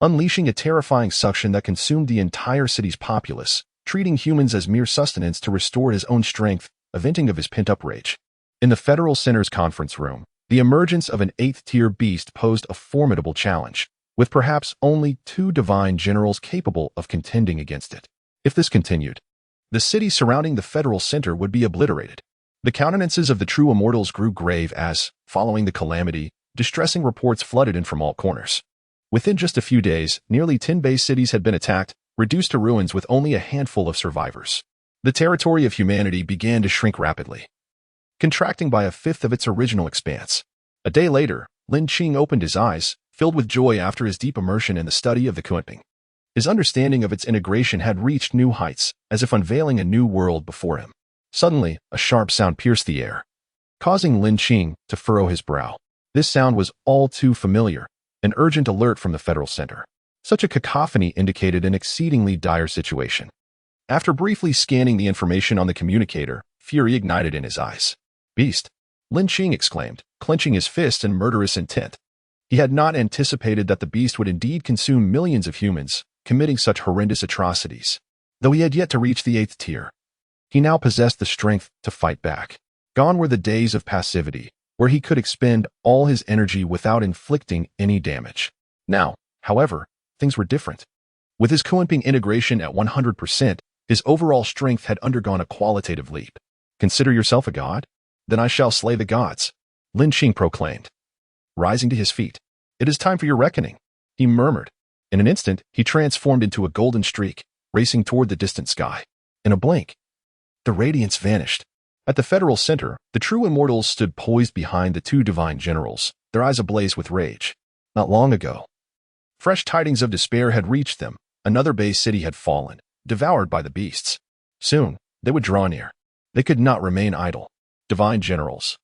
unleashing a terrifying suction that consumed the entire city's populace, treating humans as mere sustenance to restore his own strength, a venting of his pent-up rage. In the Federal Center's conference room, the emergence of an 8th-tier beast posed a formidable challenge, with perhaps only 2 divine generals capable of contending against it. If this continued, the city surrounding the Federal Center would be obliterated. The countenances of the true immortals grew grave as, following the calamity, distressing reports flooded in from all corners. Within just a few days, nearly 10 base cities had been attacked, reduced to ruins with only a handful of survivors. The territory of humanity began to shrink rapidly, contracting by 1/5 of its original expanse. A day later, Lin Qing opened his eyes, filled with joy after his deep immersion in the study of the Kunping. His understanding of its integration had reached new heights, as if unveiling a new world before him. Suddenly, a sharp sound pierced the air, causing Lin Qing to furrow his brow. This sound was all too familiar, an urgent alert from the Federal Center. Such a cacophony indicated an exceedingly dire situation. After briefly scanning the information on the communicator, fury ignited in his eyes. "Beast!" Lin Qing exclaimed, clenching his fist in murderous intent. He had not anticipated that the beast would indeed consume millions of humans, committing such horrendous atrocities. Though he had yet to reach the 8th tier, he now possessed the strength to fight back. Gone were the days of passivity, where he could expend all his energy without inflicting any damage. Now, however, things were different. With his Kunping integration at 100%, his overall strength had undergone a qualitative leap. "Consider yourself a god? Then I shall slay the gods," Lin Qing proclaimed. Rising to his feet, "It is time for your reckoning," he murmured. In an instant, he transformed into a golden streak, racing toward the distant sky. In a blink, the radiance vanished. At the Federal Center, the true immortals stood poised behind the 2 divine generals, their eyes ablaze with rage. Not long ago, fresh tidings of despair had reached them. Another base city had fallen, devoured by the beasts. Soon, they would draw near. They could not remain idle. "Divine generals,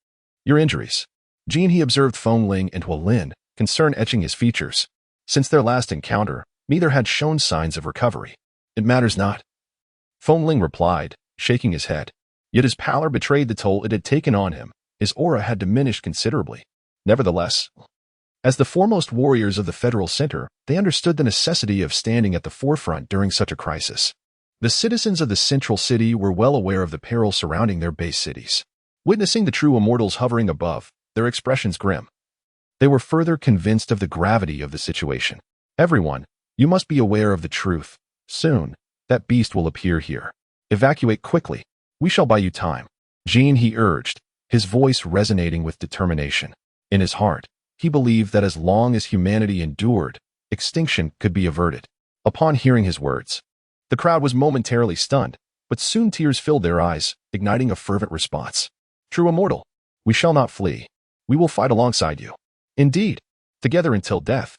your injuries." Jean he observed Feng Ling and Hua Lin, concern etching his features. Since their last encounter, neither had shown signs of recovery. "It matters not," Feng Ling replied, shaking his head. Yet his pallor betrayed the toll it had taken on him. His aura had diminished considerably. Nevertheless, as the foremost warriors of the Federal Center, they understood the necessity of standing at the forefront during such a crisis. The citizens of the central city were well aware of the peril surrounding their base cities. Witnessing the true immortals hovering above, their expressions grim, they were further convinced of the gravity of the situation. "Everyone, you must be aware of the truth. Soon, that beast will appear here. Evacuate quickly. We shall buy you time." Jean he urged, his voice resonating with determination. In his heart, he believed that as long as humanity endured, extinction could be averted. Upon hearing his words, the crowd was momentarily stunned, but soon tears filled their eyes, igniting a fervent response. "True immortal, we shall not flee. We will fight alongside you. Indeed, together until death."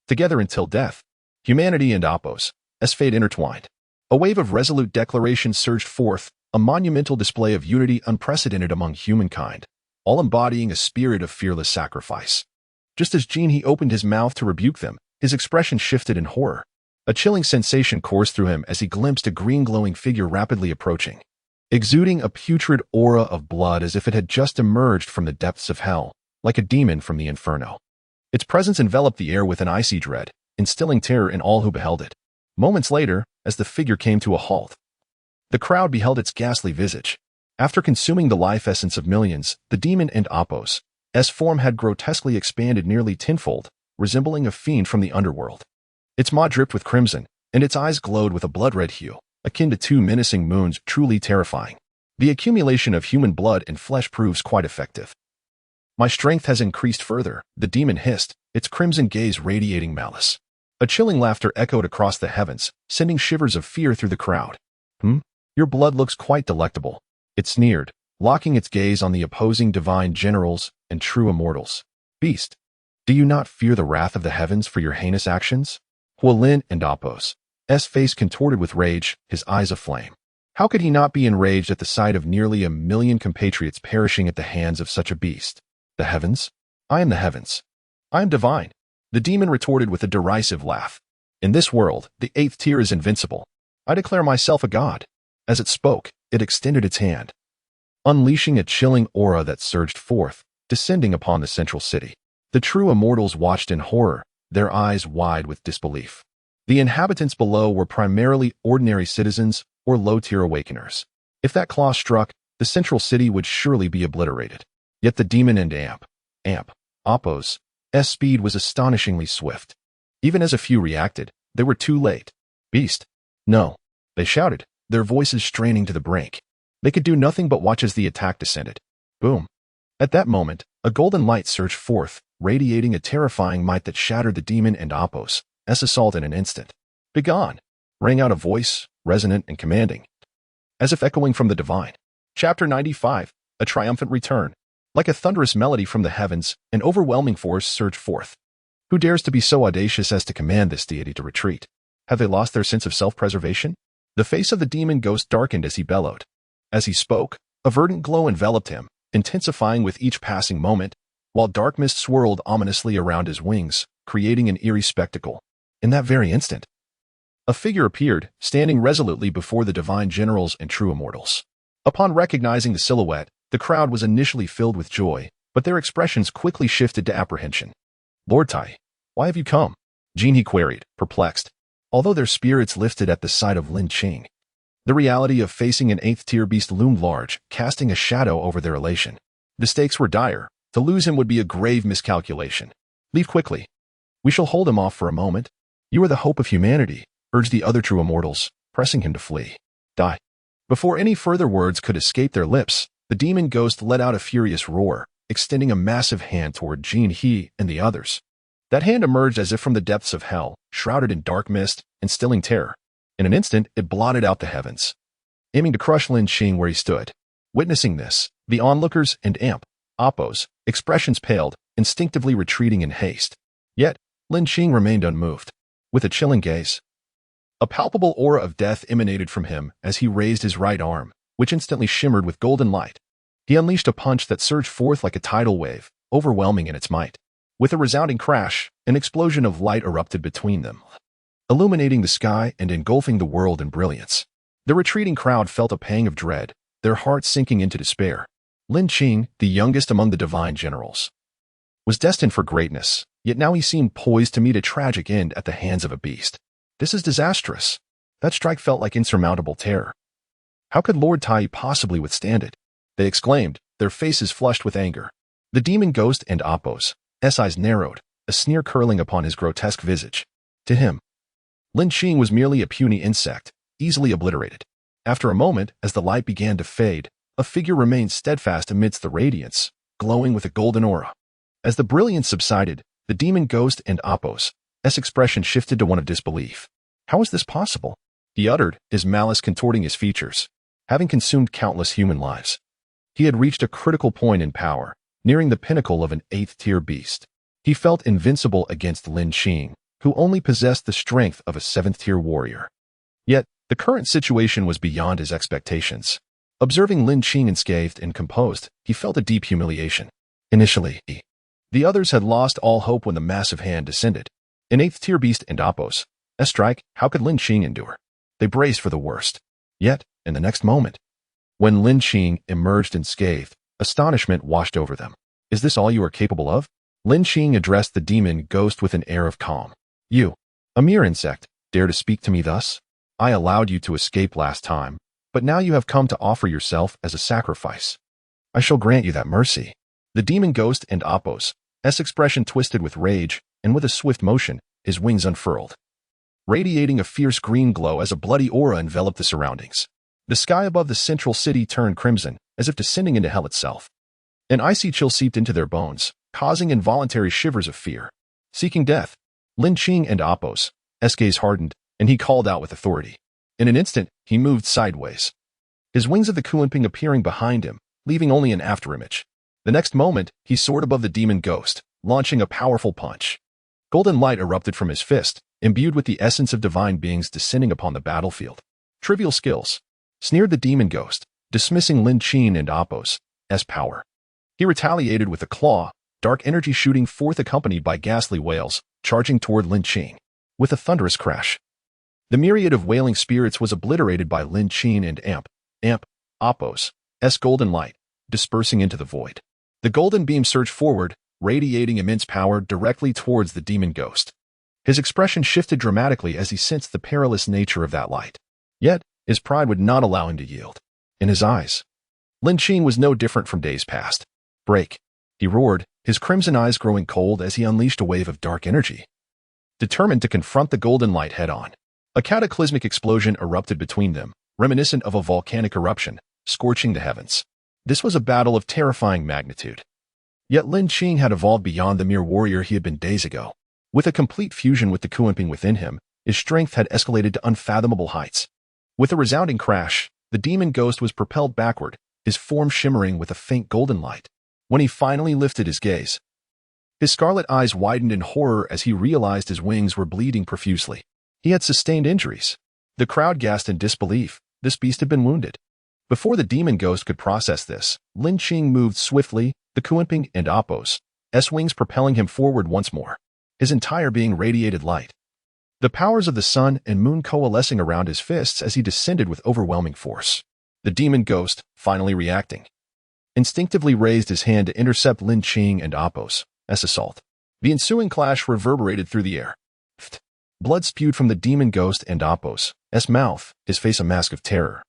Together until death. Humanity and Oppos, as fate intertwined. A wave of resolute declarations surged forth, a monumental display of unity unprecedented among humankind, all embodying a spirit of fearless sacrifice. Just as Jean he opened his mouth to rebuke them, his expression shifted in horror. A chilling sensation coursed through him as he glimpsed a green glowing figure rapidly approaching. exuding a putrid aura of blood as if it had just emerged from the depths of hell, like a demon from the inferno. Its presence enveloped the air with an icy dread, instilling terror in all who beheld it. Moments later, as the figure came to a halt, the crowd beheld its ghastly visage. After consuming the life essence of millions, the demon and Apos' form had grotesquely expanded nearly tenfold, resembling a fiend from the underworld. Its maw dripped with crimson, and its eyes glowed with a blood-red hue, akin to two menacing moons, truly terrifying. The accumulation of human blood and flesh proves quite effective. My strength has increased further, the demon hissed, its crimson gaze radiating malice. A chilling laughter echoed across the heavens, sending shivers of fear through the crowd. Your blood looks quite delectable, it sneered, locking its gaze on the opposing divine generals and true immortals. Beast, do you not fear the wrath of the heavens for your heinous actions? Lin and Apos' face contorted with rage, his eyes aflame. How could he not be enraged at the sight of nearly 1,000,000 compatriots perishing at the hands of such a beast? The heavens? I am the heavens. I am divine. The demon retorted with a derisive laugh. In this world, the 8th tier is invincible. I declare myself a god. As it spoke, it extended its hand, unleashing a chilling aura that surged forth, descending upon the central city. The true immortals watched in horror, their eyes wide with disbelief. The inhabitants below were primarily ordinary citizens or low-tier awakeners. If that claw struck, the central city would surely be obliterated. Yet the demon and Apos' speed was astonishingly swift. Even as a few reacted, they were too late. Beast! No! They shouted, their voices straining to the brink. They could do nothing but watch as the attack descended. Boom! At that moment, a golden light surged forth, radiating a terrifying might that shattered the demon and Apos' assault in an instant. Begone! Rang out a voice, resonant and commanding, as if echoing from the divine. Chapter 95, A Triumphant Return. Like a thunderous melody from the heavens, an overwhelming force surged forth. Who dares to be so audacious as to command this deity to retreat? Have they lost their sense of self-preservation? The face of the demon ghost darkened as he bellowed. As he spoke, a verdant glow enveloped him, intensifying with each passing moment, while dark mist swirled ominously around his wings, creating an eerie spectacle. In that very instant, a figure appeared, standing resolutely before the divine generals and true immortals. Upon recognizing the silhouette, the crowd was initially filled with joy, but their expressions quickly shifted to apprehension. Lord Tai, why have you come? He queried, perplexed. Although their spirits lifted at the sight of Lin Qing, the reality of facing an 8th-tier beast loomed large, casting a shadow over their elation. The stakes were dire. To lose him would be a grave miscalculation. Leave quickly. We shall hold him off for a moment. You are the hope of humanity, urged the other true immortals, pressing him to flee. Die. Before any further words could escape their lips, the demon ghost let out a furious roar, extending a massive hand toward He and the others. That hand emerged as if from the depths of hell, shrouded in dark mist, instilling terror. In an instant, it blotted out the heavens, aiming to crush Lin Qing where he stood. Witnessing this, the onlookers and Apos' expressions paled, instinctively retreating in haste. Yet, Lin Qing remained unmoved. With a chilling gaze, a palpable aura of death emanated from him as he raised his right arm, which instantly shimmered with golden light. He unleashed a punch that surged forth like a tidal wave, overwhelming in its might. With a resounding crash, an explosion of light erupted between them, illuminating the sky and engulfing the world in brilliance. The retreating crowd felt a pang of dread, their hearts sinking into despair. Lin Qing, the youngest among the divine generals, was destined for greatness, yet now he seemed poised to meet a tragic end at the hands of a beast. This is disastrous. That strike felt like insurmountable terror. How could Lord Tai possibly withstand it? They exclaimed, their faces flushed with anger. The demon ghost and Apos' eyes narrowed, a sneer curling upon his grotesque visage. To him, Lin Qing was merely a puny insect, easily obliterated. After a moment, as the light began to fade, a figure remained steadfast amidst the radiance, glowing with a golden aura. As the brilliance subsided, the demon ghost and Apos' expression shifted to one of disbelief. How is this possible? He uttered, his malice contorting his features. Having consumed countless human lives, he had reached a critical point in power, nearing the pinnacle of an 8th-tier beast. He felt invincible against Lin Qing, who only possessed the strength of a 7th-tier warrior. Yet, the current situation was beyond his expectations. Observing Lin Qing unscathed and composed, he felt a deep humiliation. Initially, the others had lost all hope when the massive hand descended. An 8th-tier beast and Apos' strike, how could Lin Qing endure? They braced for the worst. Yet, in the next moment, When Lin Qing emerged unscathed, astonishment washed over them. Is this all you are capable of? Lin Qing addressed the demon ghost with an air of calm. You, a mere insect, dare to speak to me thus? I allowed you to escape last time, but now you have come to offer yourself as a sacrifice. I shall grant you that mercy. The demon ghost and Apos' expression twisted with rage, and with a swift motion, his wings unfurled, radiating a fierce green glow as a bloody aura enveloped the surroundings. The sky above the central city turned crimson, as if descending into hell itself. An icy chill seeped into their bones, causing involuntary shivers of fear. Seeking death, Lin Qing and Apos' gaze hardened, and he called out with authority. In an instant, he moved sideways, his wings of the Kunping appearing behind him, leaving only an afterimage. The next moment, he soared above the demon ghost, launching a powerful punch. Golden light erupted from his fist, imbued with the essence of divine beings descending upon the battlefield. Trivial skills, sneered the demon ghost, dismissing Lin Qing and Apos' power. He retaliated with a claw, dark energy shooting forth accompanied by ghastly wails, charging toward Lin Qing. With a thunderous crash, the myriad of wailing spirits was obliterated by Lin Qing and Apos' golden light, dispersing into the void. The golden beam surged forward, radiating immense power directly towards the demon ghost. His expression shifted dramatically as he sensed the perilous nature of that light. Yet, his pride would not allow him to yield. In his eyes, Lin Qing was no different from days past. Break, he roared, his crimson eyes growing cold as he unleashed a wave of dark energy. Determined to confront the golden light head-on, a cataclysmic explosion erupted between them, reminiscent of a volcanic eruption, scorching the heavens. This was a battle of terrifying magnitude. Yet Lin Qing had evolved beyond the mere warrior he had been days ago. With a complete fusion with the Kunping within him, his strength had escalated to unfathomable heights. With a resounding crash, the demon ghost was propelled backward, his form shimmering with a faint golden light. When he finally lifted his gaze, his scarlet eyes widened in horror as he realized his wings were bleeding profusely. He had sustained injuries. The crowd gasped in disbelief. This beast had been wounded. Before the demon ghost could process this, Lin Qing moved swiftly, the Kunping and Apos' wings propelling him forward once more. His entire being radiated light, the powers of the sun and moon coalescing around his fists as he descended with overwhelming force. The demon ghost, finally reacting, instinctively raised his hand to intercept Lin Qing and Apos' assault. The ensuing clash reverberated through the air. Blood spewed from the demon ghost and Apos' mouth, his face a mask of terror,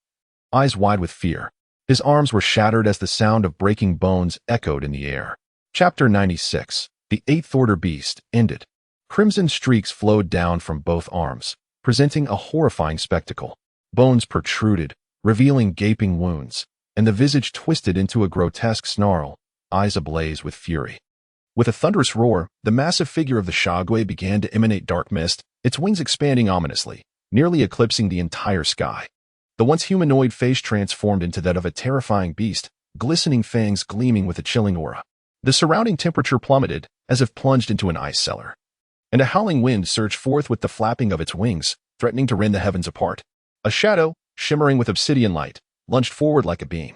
eyes wide with fear. His arms were shattered as the sound of breaking bones echoed in the air. Chapter 96. The Eighth Order Beast ended. Crimson streaks flowed down from both arms, presenting a horrifying spectacle. Bones protruded, revealing gaping wounds, and the visage twisted into a grotesque snarl, eyes ablaze with fury. With a thunderous roar, the massive figure of the Shagui began to emanate dark mist, its wings expanding ominously, nearly eclipsing the entire sky. The once humanoid face transformed into that of a terrifying beast, glistening fangs gleaming with a chilling aura. The surrounding temperature plummeted, as if plunged into an ice cellar. And a howling wind surged forth with the flapping of its wings, threatening to rend the heavens apart. A shadow, shimmering with obsidian light, lunged forward like a beam.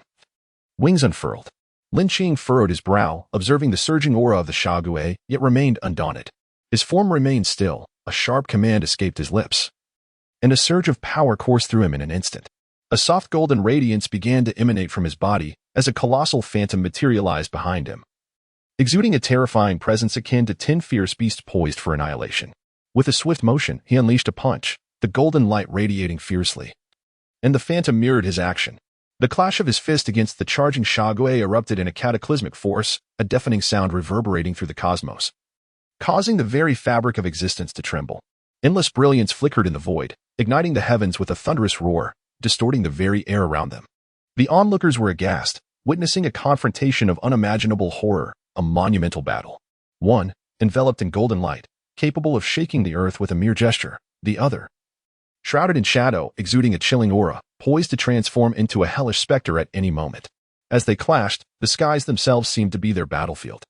Wings unfurled. Lin Qing furrowed his brow, observing the surging aura of the Shagui, yet remained undaunted. His form remained still, a sharp command escaped his lips, and a surge of power coursed through him in an instant. A soft golden radiance began to emanate from his body as a colossal phantom materialized behind him, exuding a terrifying presence akin to 10 fierce beasts poised for annihilation. With a swift motion, he unleashed a punch, the golden light radiating fiercely, and the phantom mirrored his action. The clash of his fist against the charging Shagui erupted in a cataclysmic force, a deafening sound reverberating through the cosmos, causing the very fabric of existence to tremble. Endless brilliance flickered in the void, igniting the heavens with a thunderous roar, distorting the very air around them. The onlookers were aghast, witnessing a confrontation of unimaginable horror, a monumental battle. One, enveloped in golden light, capable of shaking the earth with a mere gesture. The other, shrouded in shadow, exuding a chilling aura, poised to transform into a hellish specter at any moment. As they clashed, the skies themselves seemed to be their battlefield.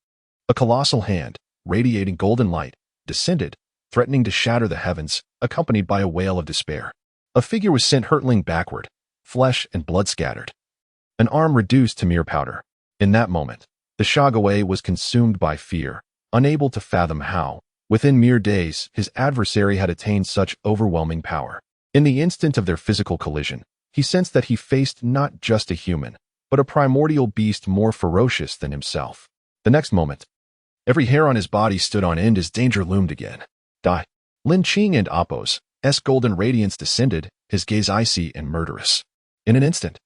A colossal hand, radiating golden light, descended, threatening to shatter the heavens, accompanied by a wail of despair. A figure was sent hurtling backward, flesh and blood scattered, an arm reduced to mere powder. In that moment, the Shagui was consumed by fear, unable to fathom how, within mere days, his adversary had attained such overwhelming power. In the instant of their physical collision, he sensed that he faced not just a human, but a primordial beast more ferocious than himself. The next moment, every hair on his body stood on end as danger loomed again. Die. Lin Qing and Appo's golden radiance descended, his gaze icy and murderous. In an instant,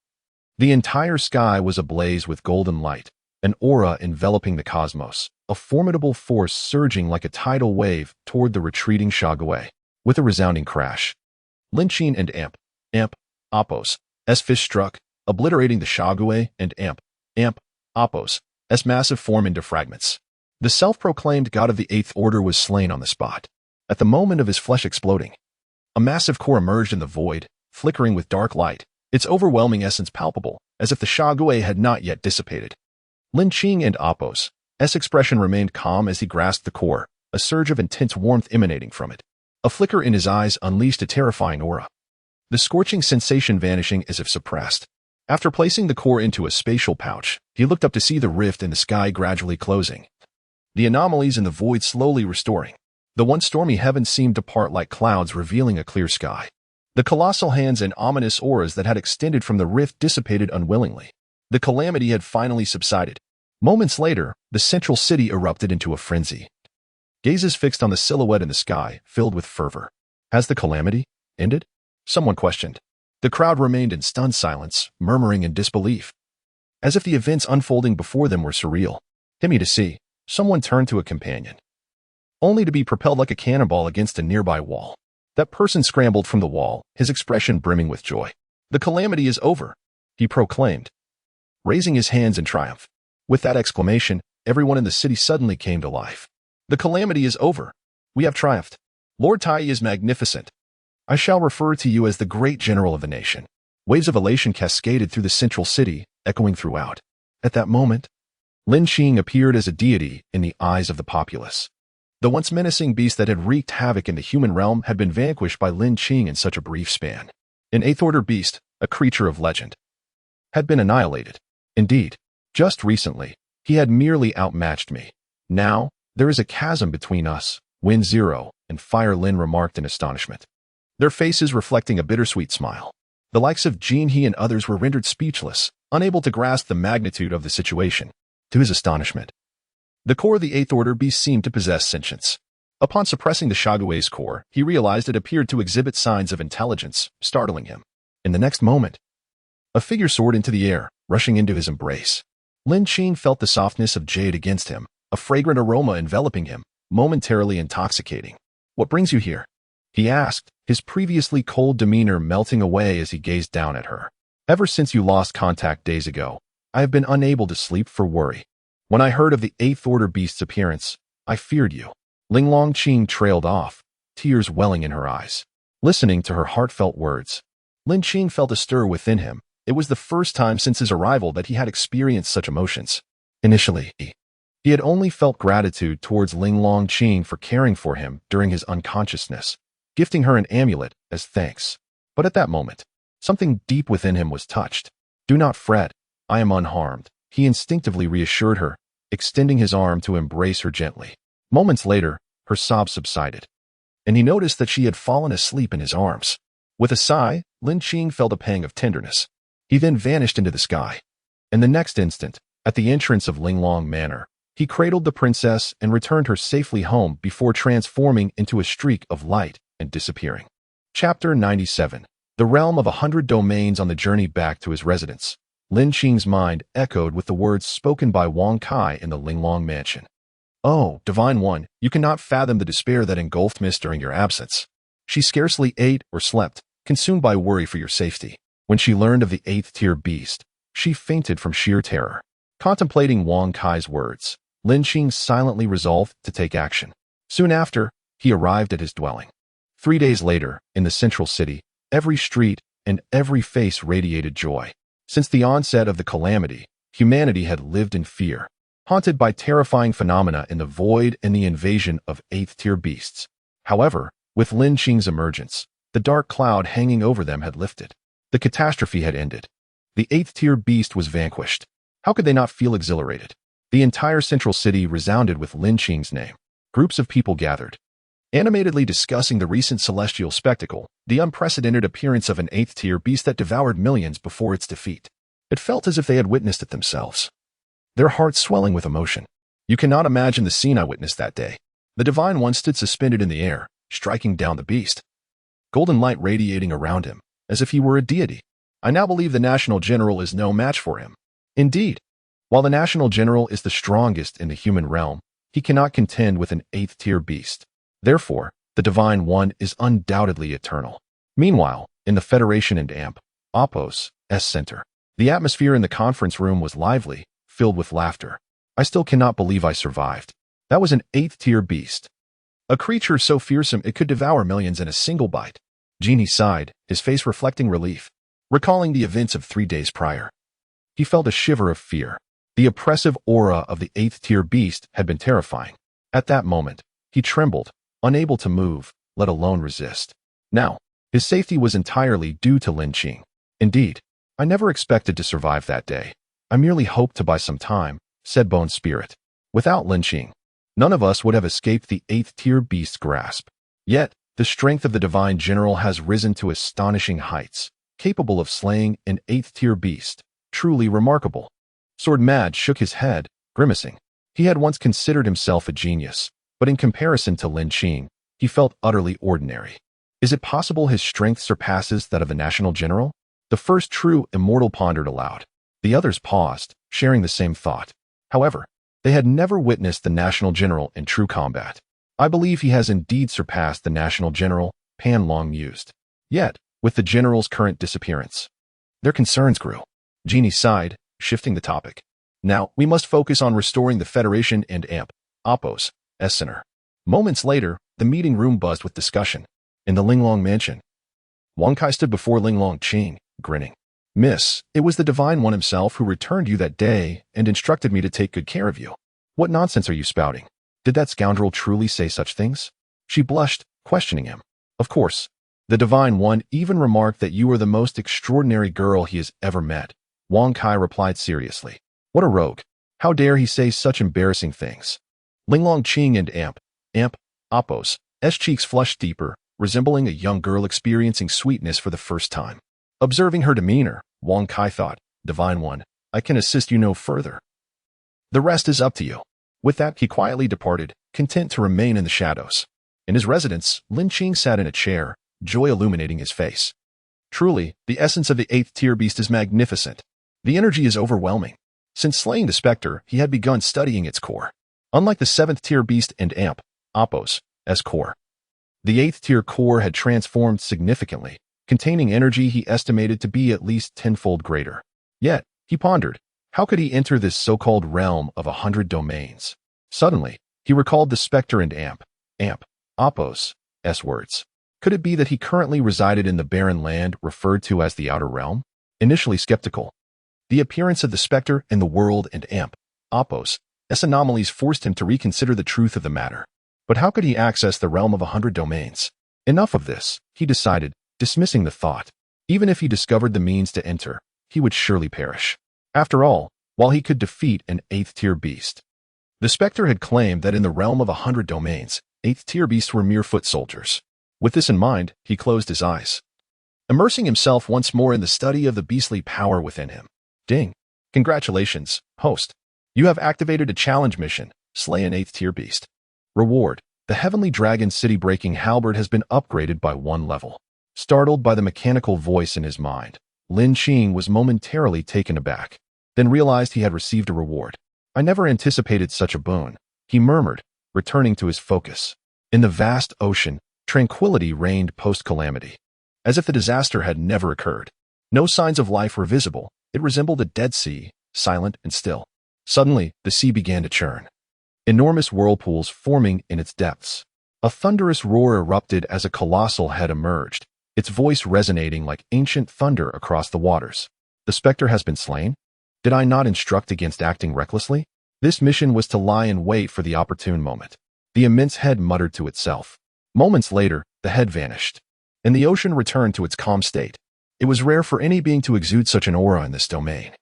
the entire sky was ablaze with golden light, an aura enveloping the cosmos, a formidable force surging like a tidal wave toward the retreating Shaguay. With a resounding crash, Lin Qing and Appo's fist struck, obliterating the Shaguay and Appo's massive form into fragments. The self-proclaimed god of the Eighth Order was slain on the spot. At the moment of his flesh exploding, a massive core emerged in the void, flickering with dark light, its overwhelming essence palpable, as if the Shaguay had not yet dissipated. Lin Qing and Appo's expression remained calm as he grasped the core, a surge of intense warmth emanating from it. A flicker in his eyes unleashed a terrifying aura, the scorching sensation vanishing as if suppressed. After placing the core into a spatial pouch, he looked up to see the rift in the sky gradually closing, the anomalies in the void slowly restoring. The once stormy heavens seemed to part like clouds, revealing a clear sky. The colossal hands and ominous auras that had extended from the rift dissipated unwillingly. The calamity had finally subsided. Moments later, the central city erupted into a frenzy. Gazes fixed on the silhouette in the sky, filled with fervor. Has the calamity ended? Someone questioned. The crowd remained in stunned silence, murmuring in disbelief, as if the events unfolding before them were surreal. Timmy to see, someone turned to a companion, only to be propelled like a cannonball against a nearby wall. That person scrambled from the wall, his expression brimming with joy. The calamity is over, he proclaimed, raising his hands in triumph. With that exclamation, everyone in the city suddenly came to life. The calamity is over. We have triumphed. Lord Tai is magnificent. I shall refer to you as the great general of the nation. Waves of elation cascaded through the central city, echoing throughout. At that moment, Lin Qing appeared as a deity in the eyes of the populace. The once menacing beast that had wreaked havoc in the human realm had been vanquished by Lin Qing in such a brief span. An Eighth-Order beast, a creature of legend, had been annihilated. Indeed, just recently, he had merely outmatched me. Now, there is a chasm between us, Wind Zero and Fire Lin remarked in astonishment, their faces reflecting a bittersweet smile. The likes of Jin He and others were rendered speechless, unable to grasp the magnitude of the situation. To his astonishment, the core of the Eighth Order beast seemed to possess sentience. Upon suppressing the Shaguay's core, he realized it appeared to exhibit signs of intelligence, startling him. In the next moment, a figure soared into the air, rushing into his embrace. Lin Qing felt the softness of jade against him, a fragrant aroma enveloping him, momentarily intoxicating. What brings you here? He asked, his previously cold demeanor melting away as he gazed down at her. Ever since you lost contact days ago, I have been unable to sleep for worry. When I heard of the Eighth Order beast's appearance, I feared you. Lin Qing trailed off, tears welling in her eyes. Listening to her heartfelt words, Lin Qing felt a stir within him. It was the first time since his arrival that he had experienced such emotions. Initially, he had only felt gratitude towards Lin Qing for caring for him during his unconsciousness, gifting her an amulet as thanks. But at that moment, something deep within him was touched. Do not fret, I am unharmed, he instinctively reassured her, extending his arm to embrace her gently. Moments later, her sobs subsided, and he noticed that she had fallen asleep in his arms. With a sigh, Lin Qing felt a pang of tenderness. He then vanished into the sky. In the next instant, at the entrance of Linglong Manor, he cradled the princess and returned her safely home before transforming into a streak of light and disappearing. Chapter 97. The realm of 100 domains. On the journey back to his residence, Lin Qing's mind echoed with the words spoken by Wang Kai in the Linglong mansion. Oh, Divine One, you cannot fathom the despair that engulfed Miss during your absence. She scarcely ate or slept, consumed by worry for your safety. When she learned of the 8th-tier beast, she fainted from sheer terror. Contemplating Wang Kai's words, Lin Qing silently resolved to take action. Soon after, he arrived at his dwelling. 3 days later, in the central city, every street and every face radiated joy. Since the onset of the calamity, humanity had lived in fear, haunted by terrifying phenomena in the void and the invasion of 8th-tier beasts. However, with Lin Qing's emergence, the dark cloud hanging over them had lifted. The catastrophe had ended. The 8th-tier beast was vanquished. How could they not feel exhilarated? The entire central city resounded with Lin Qing's name. Groups of people gathered, animatedly discussing the recent celestial spectacle, the unprecedented appearance of an 8th-tier beast that devoured millions before its defeat. It felt as if they had witnessed it themselves, their hearts swelling with emotion. You cannot imagine the scene I witnessed that day. The Divine One stood suspended in the air, striking down the beast, golden light radiating around him, as if he were a deity. I now believe the National General is no match for him. Indeed, while the National General is the strongest in the human realm, he cannot contend with an 8th-tier beast. Therefore, the Divine One is undoubtedly eternal. Meanwhile, in the Federation and Ampos' center, the atmosphere in the conference room was lively, filled with laughter. I still cannot believe I survived. That was an 8th-tier beast. A creature so fearsome it could devour millions in a single bite. Genie sighed, his face reflecting relief. Recalling the events of 3 days prior, he felt a shiver of fear. The oppressive aura of the 8th-tier beast had been terrifying. At that moment, he trembled, unable to move, let alone resist. Now, his safety was entirely due to Lin Qing. Indeed, I never expected to survive that day. I merely hoped to buy some time, said Bone Spirit. Without Lin Qing, none of us would have escaped the 8th-tier beast's grasp. Yet, the strength of the Divine General has risen to astonishing heights, capable of slaying an 8th-tier beast. Truly remarkable. Sword Mad shook his head, grimacing. He had once considered himself a genius, but in comparison to Lin Qing, he felt utterly ordinary. Is it possible his strength surpasses that of the National General? The first true immortal pondered aloud. The others paused, sharing the same thought. However, they had never witnessed the National General in true combat. I believe he has indeed surpassed the National General, Pan Long mused. Yet, with the General's current disappearance, their concerns grew. Genie sighed, shifting the topic. Now, we must focus on restoring the Federation and Ampos' center. Moments later, the meeting room buzzed with discussion. In the Linglong mansion, Wang Kai stood before Lin Qing, grinning. Miss, it was the Divine One himself who returned you that day and instructed me to take good care of you. What nonsense are you spouting? Did that scoundrel truly say such things? She blushed, questioning him. Of course. The Divine One even remarked that you are the most extraordinary girl he has ever met. Wang Kai replied seriously. What a rogue. How dare he say such embarrassing things? Lin Qing and Ampos' cheeks flushed deeper, resembling a young girl experiencing sweetness for the first time. Observing her demeanor, Wang Kai thought, Divine One, I can assist you no further. The rest is up to you. With that, he quietly departed, content to remain in the shadows. In his residence, Lin Qing sat in a chair, joy illuminating his face. Truly, the essence of the 8th-tier beast is magnificent. The energy is overwhelming. Since slaying the specter, he had begun studying its core. Unlike the 7th-tier beast and Ampos' core, the 8th-tier core had transformed significantly, containing energy he estimated to be at least tenfold greater. Yet, he pondered, how could he enter this so-called realm of 100 domains? Suddenly, he recalled the specter and Ampos' words. Could it be that he currently resided in the barren land referred to as the Outer Realm? Initially skeptical, the appearance of the specter in the world and Ampos' anomalies forced him to reconsider the truth of the matter. But how could he access the realm of 100 domains? Enough of this, he decided, dismissing the thought. Even if he discovered the means to enter, he would surely perish. After all, while he could defeat an 8th-tier beast, the specter had claimed that in the realm of 100 domains, 8th-tier beasts were mere foot soldiers. With this in mind, he closed his eyes, immersing himself once more in the study of the beastly power within him. Ding. Congratulations, host. You have activated a challenge mission, slay an 8th-tier beast. Reward. The Heavenly Dragon City-breaking halberd has been upgraded by 1 level. Startled by the mechanical voice in his mind, Lin Qing was momentarily taken aback, then realized he had received a reward. I never anticipated such a boon, he murmured, returning to his focus. In the vast ocean, tranquility reigned post-calamity, as if the disaster had never occurred. No signs of life were visible. It resembled a dead sea, silent and still. Suddenly, the sea began to churn, enormous whirlpools forming in its depths. A thunderous roar erupted as a colossal head emerged, its voice resonating like ancient thunder across the waters. The specter has been slain? Did I not instruct against acting recklessly? This mission was to lie in wait for the opportune moment. The immense head muttered to itself. Moments later, the head vanished, and the ocean returned to its calm state. It was rare for any being to exude such an aura in this domain.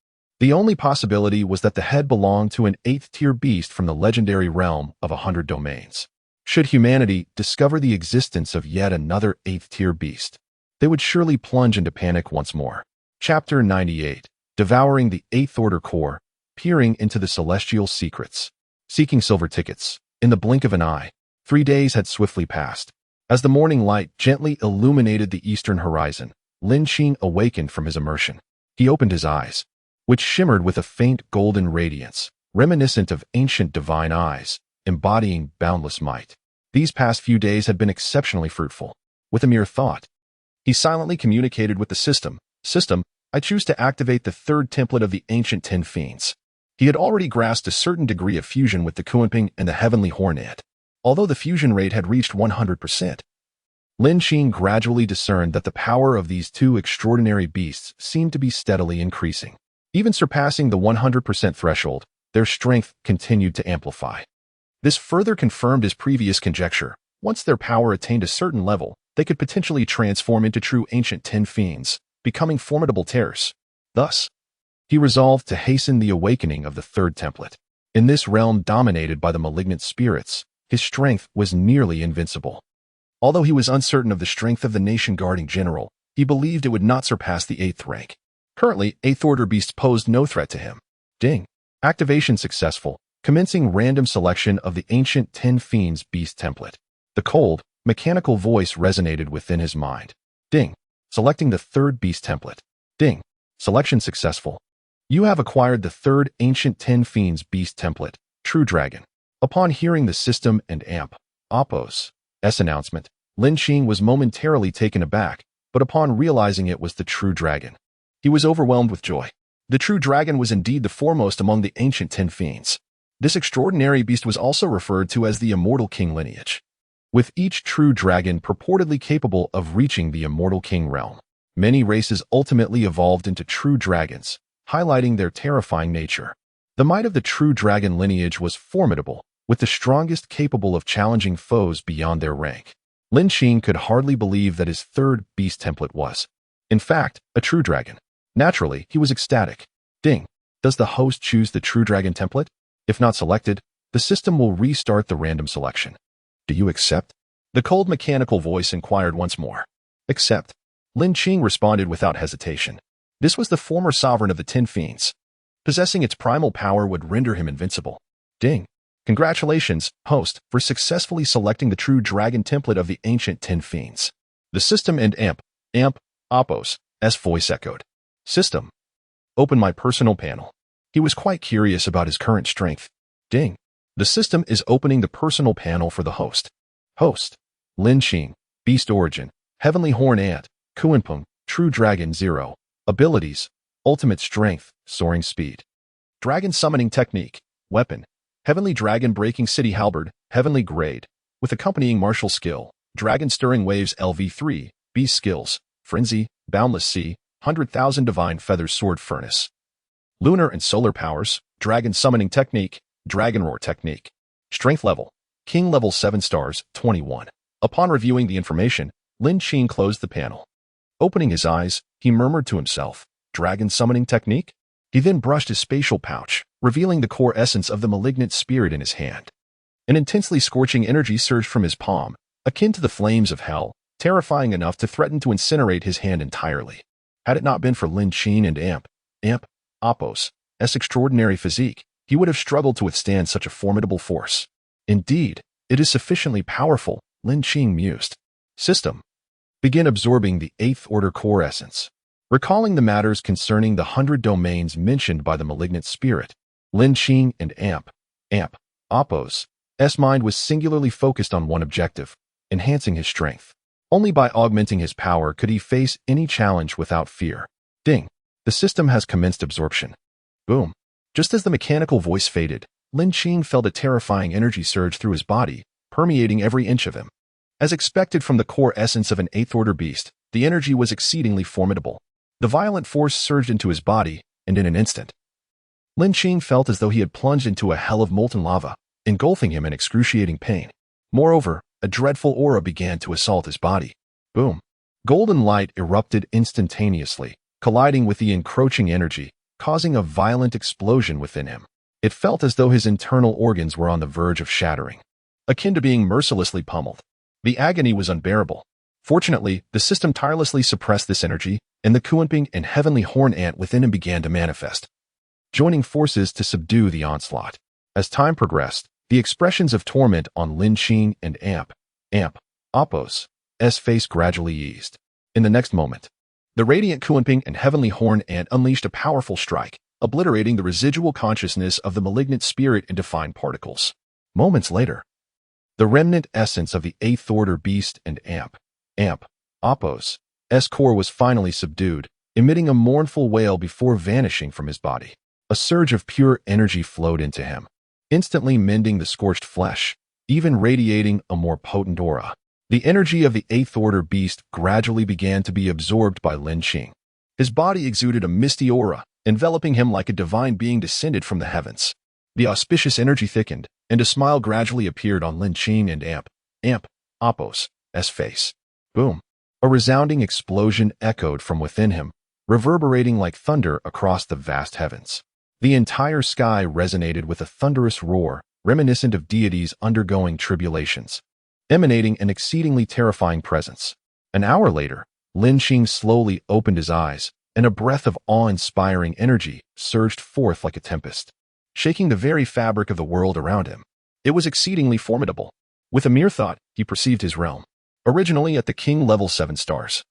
The only possibility was that the head belonged to an 8th-tier beast from the legendary realm of 100 domains. Should humanity discover the existence of yet another 8th-tier beast, they would surely plunge into panic once more. Chapter 98. Devouring the 8th Order Core, peering into the celestial secrets. Seeking silver tickets. In the blink of an eye, 3 days had swiftly passed. As the morning light gently illuminated the eastern horizon, Lin Qing awakened from his immersion. He opened his eyes, which shimmered with a faint golden radiance, reminiscent of ancient divine eyes, embodying boundless might. These past few days had been exceptionally fruitful. With a mere thought, he silently communicated with the system. System, I choose to activate the 3rd template of the ancient 10 fiends. He had already grasped a certain degree of fusion with the Kuanping and the Heavenly Horn Ant. Although the fusion rate had reached 100%, Lin Qing gradually discerned that the power of these two extraordinary beasts seemed to be steadily increasing. Even surpassing the 100% threshold, their strength continued to amplify. This further confirmed his previous conjecture. Once their power attained a certain level, they could potentially transform into true ancient 10 fiends, becoming formidable terrors. Thus, he resolved to hasten the awakening of the 3rd template. In this realm dominated by the malignant spirits, his strength was nearly invincible. Although he was uncertain of the strength of the nation-guarding general, he believed it would not surpass the 8th rank. Currently, 8th Order beasts posed no threat to him. Ding. Activation successful. Commencing random selection of the ancient 10 fiends beast template. The cold, mechanical voice resonated within his mind. Ding. Selecting the 3rd beast template. Ding. Selection successful. You have acquired the 3rd ancient 10 fiends beast template, True Dragon. Upon hearing the system and amp, Oppo's announcement, Lin Qing was momentarily taken aback, but upon realizing it was the True Dragon, he was overwhelmed with joy. The True Dragon was indeed the foremost among the ancient 10 fiends. This extraordinary beast was also referred to as the Immortal King lineage, with each True Dragon purportedly capable of reaching the Immortal King realm. Many races ultimately evolved into True Dragons, highlighting their terrifying nature. The might of the True Dragon lineage was formidable, with the strongest capable of challenging foes beyond their rank. Lin Qing could hardly believe that his 3rd beast template was, in fact, a True Dragon. Naturally, he was ecstatic. Ding. Does the host choose the True Dragon template? If not selected, the system will restart the random selection. Do you accept? The cold mechanical voice inquired once more. Accept. Lin Qing responded without hesitation. This was the former sovereign of the 10 fiends. Possessing its primal power would render him invincible. Ding. Congratulations, host, for successfully selecting the True Dragon template of the ancient 10 fiends. The system and amp, Oppo's voice echoed. System. Open my personal panel. He was quite curious about his current strength. Ding. The system is opening the personal panel for the host. Host. Lin Qing. Beast Origin. Heavenly Horn Ant. Kuanping. True Dragon 0. Abilities. Ultimate Strength. Soaring Speed. Dragon Summoning Technique. Weapon. Heavenly Dragon Breaking City Halberd. Heavenly Grade. With accompanying martial skill. Dragon Stirring Waves LV3. Beast Skills. Frenzy. Boundless Sea. 100,000 Divine Feathers Sword Furnace. Lunar and Solar Powers. Dragon Summoning Technique. Dragon Roar Technique. Strength Level. King Level 7 stars, 21. Upon reviewing the information, Lin Qing closed the panel. Opening his eyes, he murmured to himself, Dragon Summoning Technique? He then brushed his spatial pouch, revealing the core essence of the malignant spirit in his hand. An intensely scorching energy surged from his palm, akin to the flames of hell, terrifying enough to threaten to incinerate his hand entirely. Had it not been for Lin Qing and Oppo's extraordinary physique, he would have struggled to withstand such a formidable force. Indeed, it is sufficiently powerful, Lin Qing mused. System. Begin absorbing the 8th Order core essence. Recalling the matters concerning the 100 domains mentioned by the malignant spirit, Lin Qing and Oppo's mind was singularly focused on one objective, enhancing his strength. Only by augmenting his power could he face any challenge without fear. Ding. The system has commenced absorption. Boom. Just as the mechanical voice faded, Lin Qing felt a terrifying energy surge through his body, permeating every inch of him. As expected from the core essence of an 8th Order beast, the energy was exceedingly formidable. The violent force surged into his body, and in an instant, Lin Qing felt as though he had plunged into a hell of molten lava, engulfing him in excruciating pain. Moreover, a dreadful aura began to assault his body. Boom. Golden light erupted instantaneously, colliding with the encroaching energy, causing a violent explosion within him. It felt as though his internal organs were on the verge of shattering. akin to being mercilessly pummeled. The agony was unbearable. Fortunately, the system tirelessly suppressed this energy, and the Kunping and heavenly horn ant within him began to manifest, joining forces to subdue the onslaught. As time progressed, the expressions of torment on Lin Qing and Apos' face gradually eased. In the next moment, the radiant Kunping and heavenly horn ant unleashed a powerful strike, obliterating the residual consciousness of the malignant spirit into fine particles. Moments later, the remnant essence of the eighth order beast and Apos' core was finally subdued, emitting a mournful wail before vanishing from his body. A surge of pure energy flowed into him, instantly mending the scorched flesh, even radiating a more potent aura. The energy of the eighth order beast gradually began to be absorbed by Lin Qing. His body exuded a misty aura, enveloping him like a divine being descended from the heavens. The auspicious energy thickened, and a smile gradually appeared on Lin Qing and Apos' face. Boom! A resounding explosion echoed from within him, reverberating like thunder across the vast heavens. The entire sky resonated with a thunderous roar, reminiscent of deities undergoing tribulations, emanating an exceedingly terrifying presence. An hour later, Lin Qing slowly opened his eyes, and a breath of awe-inspiring energy surged forth like a tempest, shaking the very fabric of the world around him. It was exceedingly formidable. With a mere thought, he perceived his realm, originally at the king level 7 stars.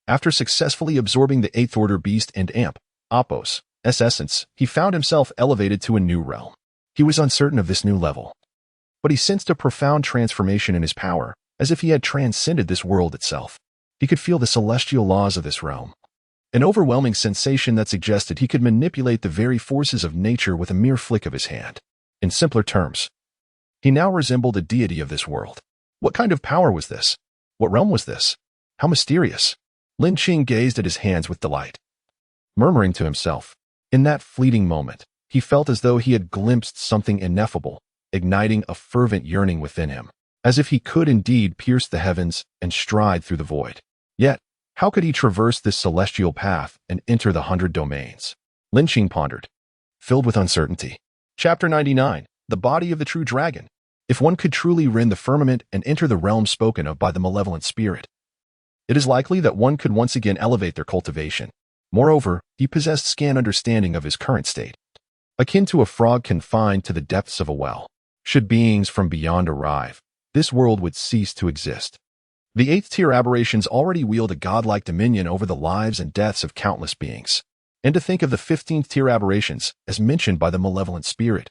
After successfully absorbing the eighth order beast and Apos' essence, he found himself elevated to a new realm. He was uncertain of this new level, but he sensed a profound transformation in his power, as if he had transcended this world itself. He could feel the celestial laws of this realm, an overwhelming sensation that suggested he could manipulate the very forces of nature with a mere flick of his hand. In simpler terms, he now resembled a deity of this world. What kind of power was this? What realm was this? How mysterious! Lin Qing gazed at his hands with delight, murmuring to himself. In that fleeting moment, he felt as though he had glimpsed something ineffable, igniting a fervent yearning within him, as if he could indeed pierce the heavens and stride through the void. Yet, how could he traverse this celestial path and enter the 100 domains? Lin Qing pondered, filled with uncertainty. Chapter 99. The Body of the True Dragon. If one could truly rend the firmament and enter the realm spoken of by the malevolent spirit, it is likely that one could once again elevate their cultivation. Moreover, he possessed scant understanding of his current state, akin to a frog confined to the depths of a well. Should beings from beyond arrive, this world would cease to exist. The 8th tier aberrations already wield a godlike dominion over the lives and deaths of countless beings. And to think of the 15th tier aberrations, as mentioned by the malevolent spirit,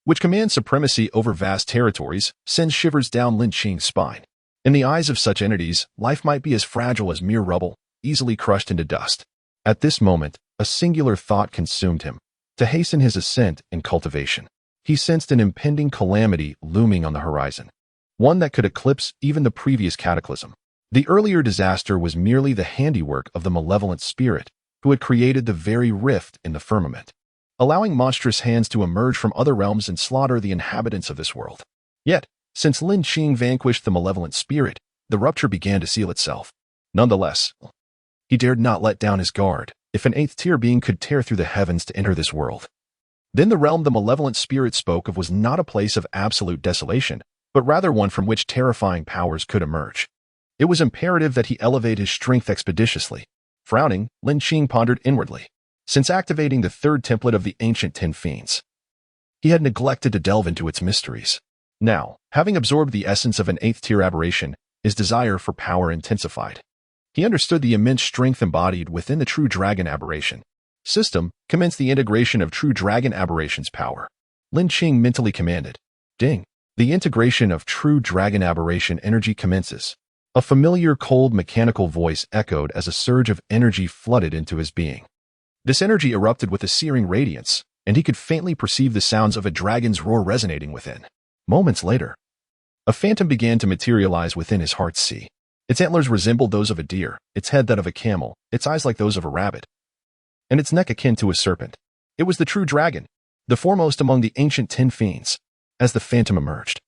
which commands supremacy over vast territories, sends shivers down Lin Qing's spine. In the eyes of such entities, life might be as fragile as mere rubble, easily crushed into dust. At this moment, a singular thought consumed him: to hasten his ascent and cultivation. He sensed an impending calamity looming on the horizon, one that could eclipse even the previous cataclysm. The earlier disaster was merely the handiwork of the malevolent spirit, who had created the very rift in the firmament, allowing monstrous hands to emerge from other realms and slaughter the inhabitants of this world. Yet, since Lin Qing vanquished the malevolent spirit, the rupture began to seal itself. Nonetheless, he dared not let down his guard. If an 8th tier being could tear through the heavens to enter this world, then the realm the malevolent spirit spoke of was not a place of absolute desolation, but rather one from which terrifying powers could emerge. It was imperative that he elevate his strength expeditiously. Frowning, Lin Qing pondered inwardly. Since activating the 3rd template of the ancient 10 fiends, he had neglected to delve into its mysteries. Now, having absorbed the essence of an 8th tier aberration, his desire for power intensified. He understood the immense strength embodied within the True Dragon Aberration system, commenced the integration of True Dragon Aberration's power. Lin Qing mentally commanded, "Ding." The integration of True Dragon Aberration energy commences. A familiar cold mechanical voice echoed as a surge of energy flooded into his being. This energy erupted with a searing radiance, and he could faintly perceive the sounds of a dragon's roar resonating within. Moments later, a phantom began to materialize within his heart's sea. Its antlers resembled those of a deer, its head that of a camel, its eyes like those of a rabbit, and its neck akin to a serpent. It was the True Dragon, the foremost among the ancient 10 fiends. As the phantom emerged,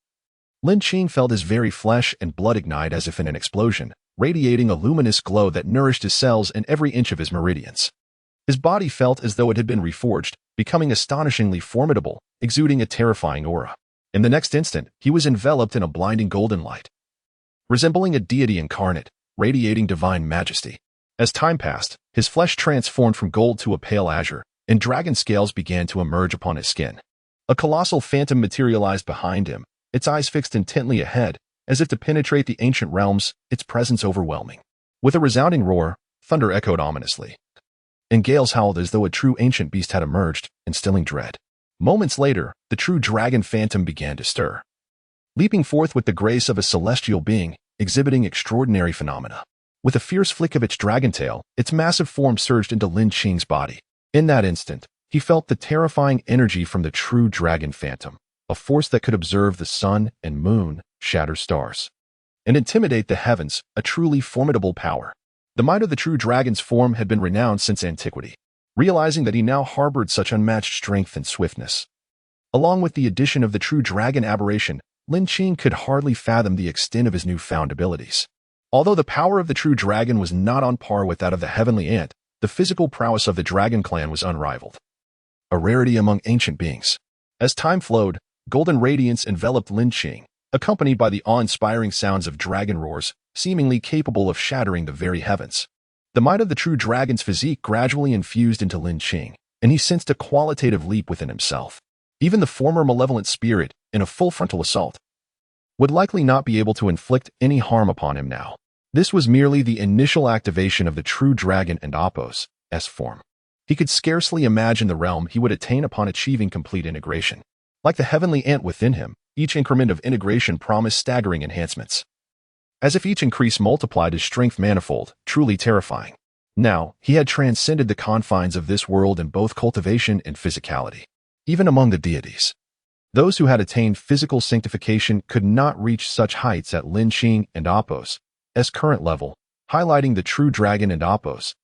Lin Qing felt his very flesh and blood ignite as if in an explosion, radiating a luminous glow that nourished his cells and every inch of his meridians. His body felt as though it had been reforged, becoming astonishingly formidable, exuding a terrifying aura. In the next instant, he was enveloped in a blinding golden light, resembling a deity incarnate, radiating divine majesty. As time passed, his flesh transformed from gold to a pale azure, and dragon scales began to emerge upon his skin. A colossal phantom materialized behind him, its eyes fixed intently ahead, as if to penetrate the ancient realms, its presence overwhelming. With a resounding roar, thunder echoed ominously, and gales howled as though a true ancient beast had emerged, instilling dread. Moments later, the true dragon phantom began to stir, leaping forth with the grace of a celestial being, exhibiting extraordinary phenomena. With a fierce flick of its dragon tail, its massive form surged into Lin Qing's body. In that instant, he felt the terrifying energy from the true dragon phantom, a force that could observe the sun and moon, shatter stars, and intimidate the heavens, a truly formidable power. The might of the true dragon's form had been renowned since antiquity. Realizing that he now harbored such unmatched strength and swiftness, along with the addition of the true dragon aberration, Lin Qing could hardly fathom the extent of his newfound abilities. Although the power of the true dragon was not on par with that of the heavenly ant, the physical prowess of the dragon clan was unrivaled, a rarity among ancient beings. As time flowed, golden radiance enveloped Lin Qing, accompanied by the awe-inspiring sounds of dragon roars, seemingly capable of shattering the very heavens. The might of the true dragon's physique gradually infused into Lin Qing, and he sensed a qualitative leap within himself. Even the former malevolent spirit, in a full frontal assault, would likely not be able to inflict any harm upon him now. This was merely the initial activation of the true dragon and Apos' form. He could scarcely imagine the realm he would attain upon achieving complete integration. Like the heavenly ant within him, each increment of integration promised staggering enhancements, as if each increase multiplied his strength manifold, truly terrifying. Now, he had transcended the confines of this world in both cultivation and physicality. Even among the deities, those who had attained physical sanctification could not reach such heights at Lin Qing and Apos' current level, highlighting the true dragon and Apos'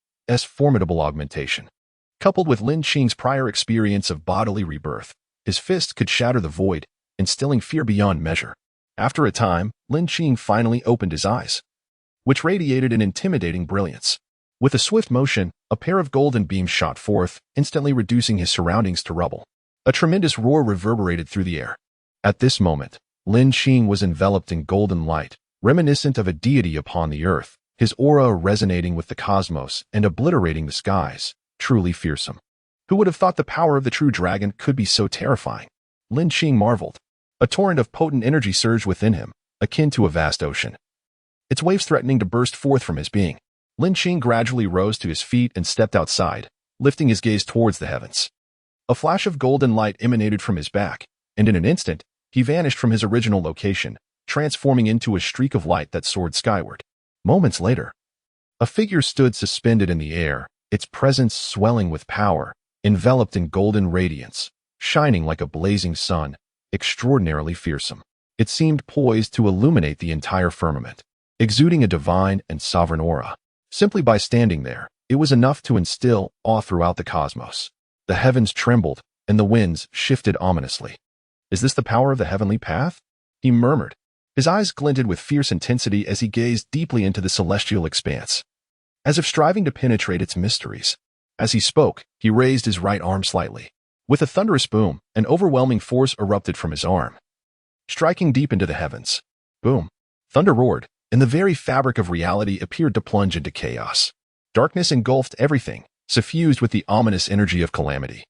formidable augmentation. Coupled with Lin Qing's prior experience of bodily rebirth, his fist could shatter the void, instilling fear beyond measure. After a time, Lin Qing finally opened his eyes, which radiated an intimidating brilliance. With a swift motion, a pair of golden beams shot forth, instantly reducing his surroundings to rubble. A tremendous roar reverberated through the air. At this moment, Lin Qing was enveloped in golden light, reminiscent of a deity upon the earth, his aura resonating with the cosmos and obliterating the skies, truly fearsome. Who would have thought the power of the true dragon could be so terrifying? Lin Qing marveled. A torrent of potent energy surged within him, akin to a vast ocean, its waves threatening to burst forth from his being. Lin Qing gradually rose to his feet and stepped outside, lifting his gaze towards the heavens. A flash of golden light emanated from his back, and in an instant, he vanished from his original location, transforming into a streak of light that soared skyward. Moments later, a figure stood suspended in the air, its presence swelling with power, enveloped in golden radiance, shining like a blazing sun, extraordinarily fearsome. It seemed poised to illuminate the entire firmament, exuding a divine and sovereign aura. Simply by standing there, it was enough to instill awe throughout the cosmos. The heavens trembled, and the winds shifted ominously. "Is this the power of the heavenly path?" he murmured. His eyes glinted with fierce intensity as he gazed deeply into the celestial expanse, as if striving to penetrate its mysteries. As he spoke, he raised his right arm slightly. With a thunderous boom, an overwhelming force erupted from his arm, striking deep into the heavens. Boom! Thunder roared, and the very fabric of reality appeared to plunge into chaos. Darkness engulfed everything, suffused with the ominous energy of calamity,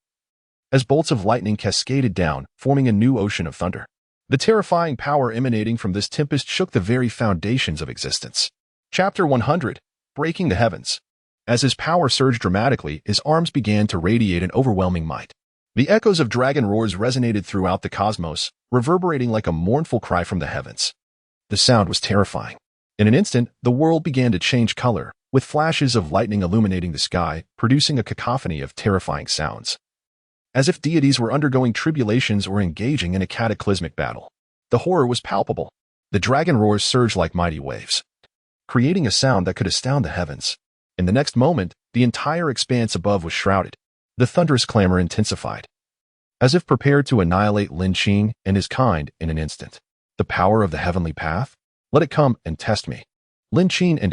as bolts of lightning cascaded down, forming a new ocean of thunder. The terrifying power emanating from this tempest shook the very foundations of existence. Chapter 100: Breaking the Heavens. As his power surged dramatically, his arms began to radiate an overwhelming might. The echoes of dragon roars resonated throughout the cosmos, reverberating like a mournful cry from the heavens. The sound was terrifying. In an instant, the world began to change color, with flashes of lightning illuminating the sky, producing a cacophony of terrifying sounds, as if deities were undergoing tribulations or engaging in a cataclysmic battle. The horror was palpable. The dragon roars surged like mighty waves, creating a sound that could astound the heavens. In the next moment, the entire expanse above was shrouded. The thunderous clamor intensified, as if prepared to annihilate Lin Qing and his kind in an instant. The power of the heavenly path? Let it come and test me. Lin Qing and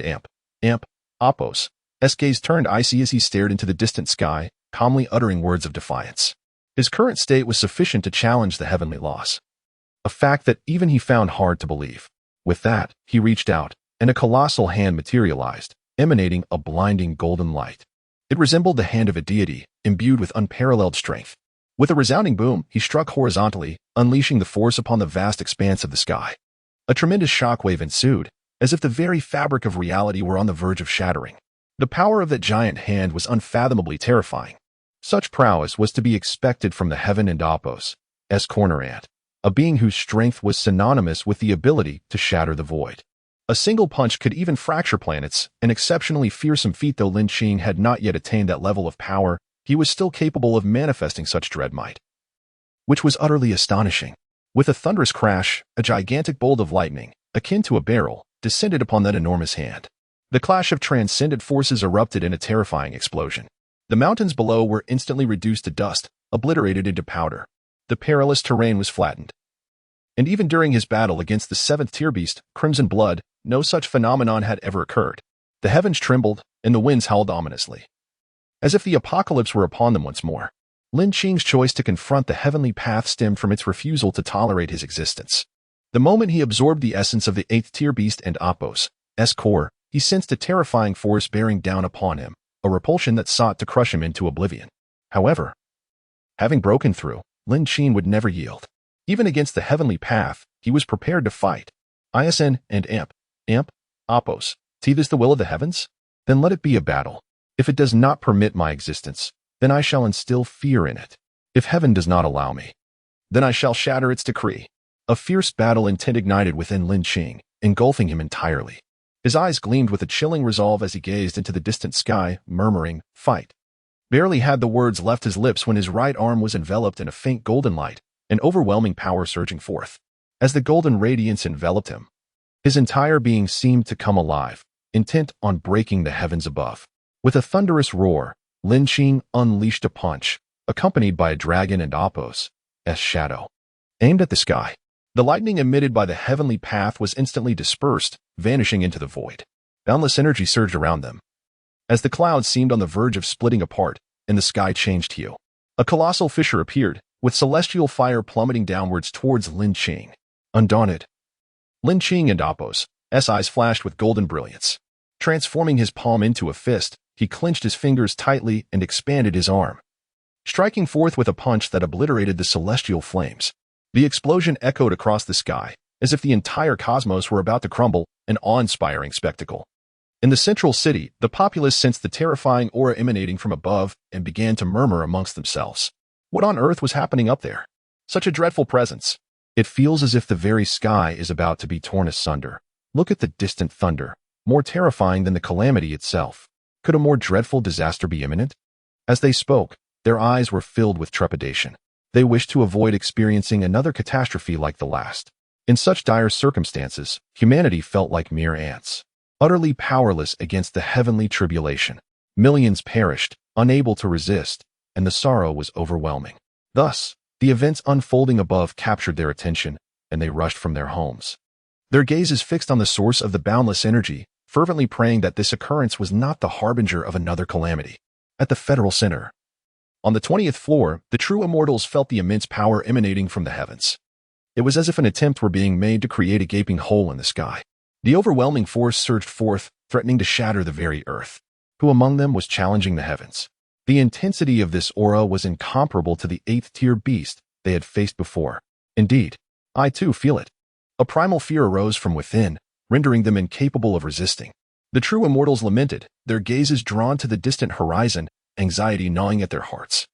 Apos' gaze turned icy as he stared into the distant sky, calmly uttering words of defiance. His current state was sufficient to challenge the heavenly laws. a fact that even he found hard to believe. With that, he reached out, and a colossal hand materialized, emanating a blinding golden light. It resembled the hand of a deity, imbued with unparalleled strength. With a resounding boom, he struck horizontally, unleashing the force upon the vast expanse of the sky. A tremendous shockwave ensued, as if the very fabric of reality were on the verge of shattering. The power of that giant hand was unfathomably terrifying. Such prowess was to be expected from the heaven and Apos, corner ant, a being whose strength was synonymous with the ability to shatter the void. A single punch could even fracture planets, an exceptionally fearsome feat. Though Lin Qing had not yet attained that level of power, he was still capable of manifesting such dread might, which was utterly astonishing. With a thunderous crash, a gigantic bolt of lightning, akin to a barrel, descended upon that enormous hand. The clash of transcendent forces erupted in a terrifying explosion. The mountains below were instantly reduced to dust, obliterated into powder. The perilous terrain was flattened. And even during his battle against the seventh-tier beast, Crimson Blood, no such phenomenon had ever occurred. The heavens trembled, and the winds howled ominously, as if the apocalypse were upon them once more. Lin Qing's choice to confront the heavenly path stemmed from its refusal to tolerate his existence. The moment he absorbed the essence of the eighth-tier beast and Apos' core, he sensed a terrifying force bearing down upon him, a repulsion that sought to crush him into oblivion. However, having broken through, Lin Qing would never yield. Even against the heavenly path, he was prepared to fight. Isen and Apos, this the will of the heavens? Then let it be a battle. If it does not permit my existence, then I shall instill fear in it. If heaven does not allow me, then I shall shatter its decree. A fierce battle intent ignited within Lin Qing, engulfing him entirely. His eyes gleamed with a chilling resolve as he gazed into the distant sky, murmuring, "Fight." Barely had the words left his lips when his right arm was enveloped in a faint golden light, an overwhelming power surging forth. As the golden radiance enveloped him, his entire being seemed to come alive, intent on breaking the heavens above. With a thunderous roar, Lin Qing unleashed a punch, accompanied by a dragon and Apos' shadow, aimed at the sky. The lightning emitted by the heavenly path was instantly dispersed, vanishing into the void. Boundless energy surged around them, as the clouds seemed on the verge of splitting apart, and the sky changed hue. A colossal fissure appeared, with celestial fire plummeting downwards towards Lin Qing. Undaunted, Lin Qing and Apos' eyes flashed with golden brilliance. Transforming his palm into a fist, he clenched his fingers tightly and expanded his arm, striking forth with a punch that obliterated the celestial flames. The explosion echoed across the sky, as if the entire cosmos were about to crumble, an awe-inspiring spectacle. In the central city, the populace sensed the terrifying aura emanating from above and began to murmur amongst themselves. What on earth was happening up there? Such a dreadful presence. It feels as if the very sky is about to be torn asunder. Look at the distant thunder, more terrifying than the calamity itself. Could a more dreadful disaster be imminent? As they spoke, their eyes were filled with trepidation. They wished to avoid experiencing another catastrophe like the last. In such dire circumstances, humanity felt like mere ants, utterly powerless against the heavenly tribulation. Millions perished, unable to resist, and the sorrow was overwhelming. Thus, the events unfolding above captured their attention, and they rushed from their homes. Their gazes fixed on the source of the boundless energy, fervently praying that this occurrence was not the harbinger of another calamity. At the Federal Center, on the 20th floor, the true immortals felt the immense power emanating from the heavens. It was as if an attempt were being made to create a gaping hole in the sky. The overwhelming force surged forth, threatening to shatter the very earth. Who among them was challenging the heavens? The intensity of this aura was incomparable to the eighth-tier beast they had faced before. Indeed, I too feel it. A primal fear arose from within, rendering them incapable of resisting. The true immortals lamented, their gazes drawn to the distant horizon, anxiety gnawing at their hearts.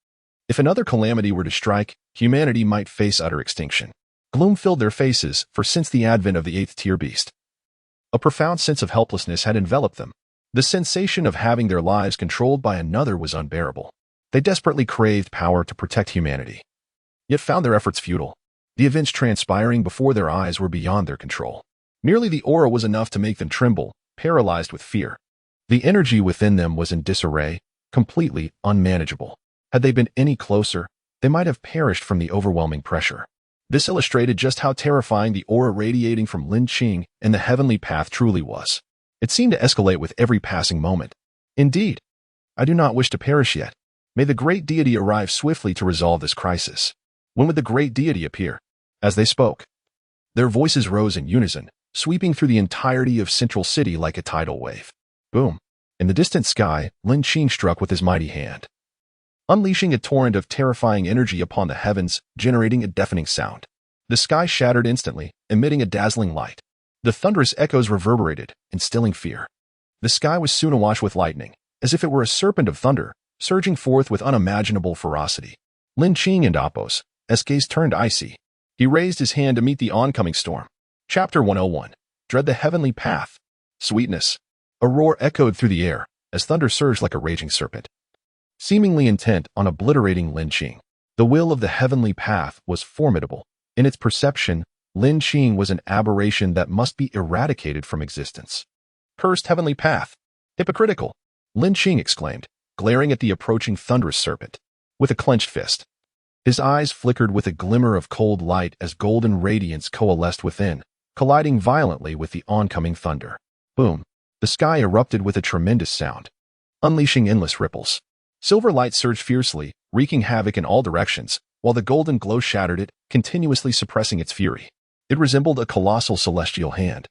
If another calamity were to strike, humanity might face utter extinction. Gloom filled their faces, for since the advent of the eighth-tier beast, a profound sense of helplessness had enveloped them. The sensation of having their lives controlled by another was unbearable. They desperately craved power to protect humanity, yet found their efforts futile. The events transpiring before their eyes were beyond their control. Merely the aura was enough to make them tremble, paralyzed with fear. The energy within them was in disarray, completely unmanageable. Had they been any closer, they might have perished from the overwhelming pressure. This illustrated just how terrifying the aura radiating from Lin Qing and the heavenly path truly was. It seemed to escalate with every passing moment. Indeed, I do not wish to perish yet. May the great deity arrive swiftly to resolve this crisis. When would the great deity appear? As they spoke, Their voices rose in unison, sweeping through the entirety of Central City like a tidal wave. Boom! In the distant sky, Lin Qing struck with his mighty hand, unleashing a torrent of terrifying energy upon the heavens, generating a deafening sound. The sky shattered instantly, emitting a dazzling light. The thunderous echoes reverberated, instilling fear. The sky was soon awash with lightning, as if it were a serpent of thunder, surging forth with unimaginable ferocity. Lin Qing and Appos, as gaze turned icy. He raised his hand to meet the oncoming storm. Chapter 101. Dread the Heavenly Path. Sweetness. A roar echoed through the air, as thunder surged like a raging serpent, seemingly intent on obliterating Lin Qing. The will of the heavenly path was formidable. In its perception, Lin Qing was an aberration that must be eradicated from existence. Cursed heavenly path. Hypocritical, Lin Qing exclaimed, glaring at the approaching thunderous serpent. With a clenched fist, his eyes flickered with a glimmer of cold light as golden radiance coalesced within, colliding violently with the oncoming thunder. Boom! The sky erupted with a tremendous sound, unleashing endless ripples. Silver light surged fiercely, wreaking havoc in all directions, while the golden glow shattered it, continuously suppressing its fury. It resembled a colossal celestial hand,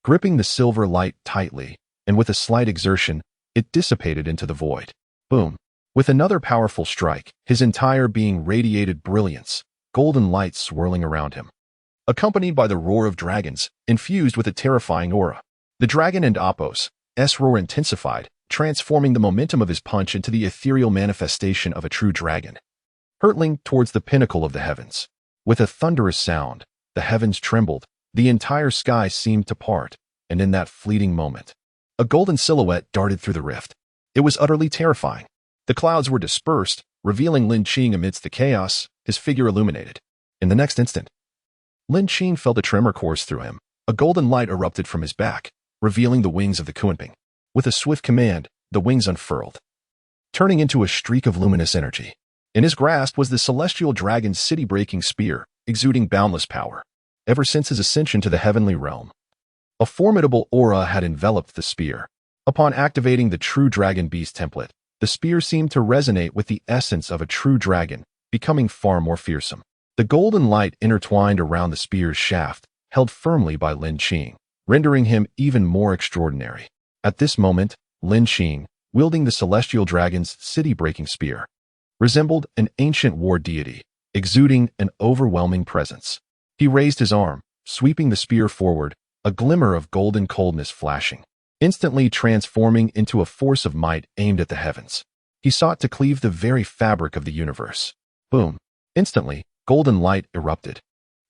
gripping the silver light tightly, and with a slight exertion, it dissipated into the void. Boom! With another powerful strike, his entire being radiated brilliance, golden light swirling around him, accompanied by the roar of dragons, infused with a terrifying aura. The dragon and Appos' roar intensified, transforming the momentum of his punch into the ethereal manifestation of a true dragon, hurtling towards the pinnacle of the heavens. With a thunderous sound, the heavens trembled, the entire sky seemed to part, and in that fleeting moment, a golden silhouette darted through the rift. It was utterly terrifying. The clouds were dispersed, revealing Lin Qing amidst the chaos, his figure illuminated. In the next instant, Lin Qing felt a tremor course through him. A golden light erupted from his back, revealing the wings of the Kunping. With a swift command, the wings unfurled, turning into a streak of luminous energy. In his grasp was the celestial dragon's city-breaking spear, exuding boundless power. Ever since his ascension to the heavenly realm, a formidable aura had enveloped the spear. Upon activating the true dragon beast template, the spear seemed to resonate with the essence of a true dragon, becoming far more fearsome. The golden light intertwined around the spear's shaft, held firmly by Lin Qing, rendering him even more extraordinary. At this moment, Lin Qing, wielding the celestial dragon's city-breaking spear, resembled an ancient war deity, exuding an overwhelming presence. He raised his arm, sweeping the spear forward, a glimmer of golden coldness flashing, instantly transforming into a force of might aimed at the heavens. He sought to cleave the very fabric of the universe. Boom! Instantly, golden light erupted,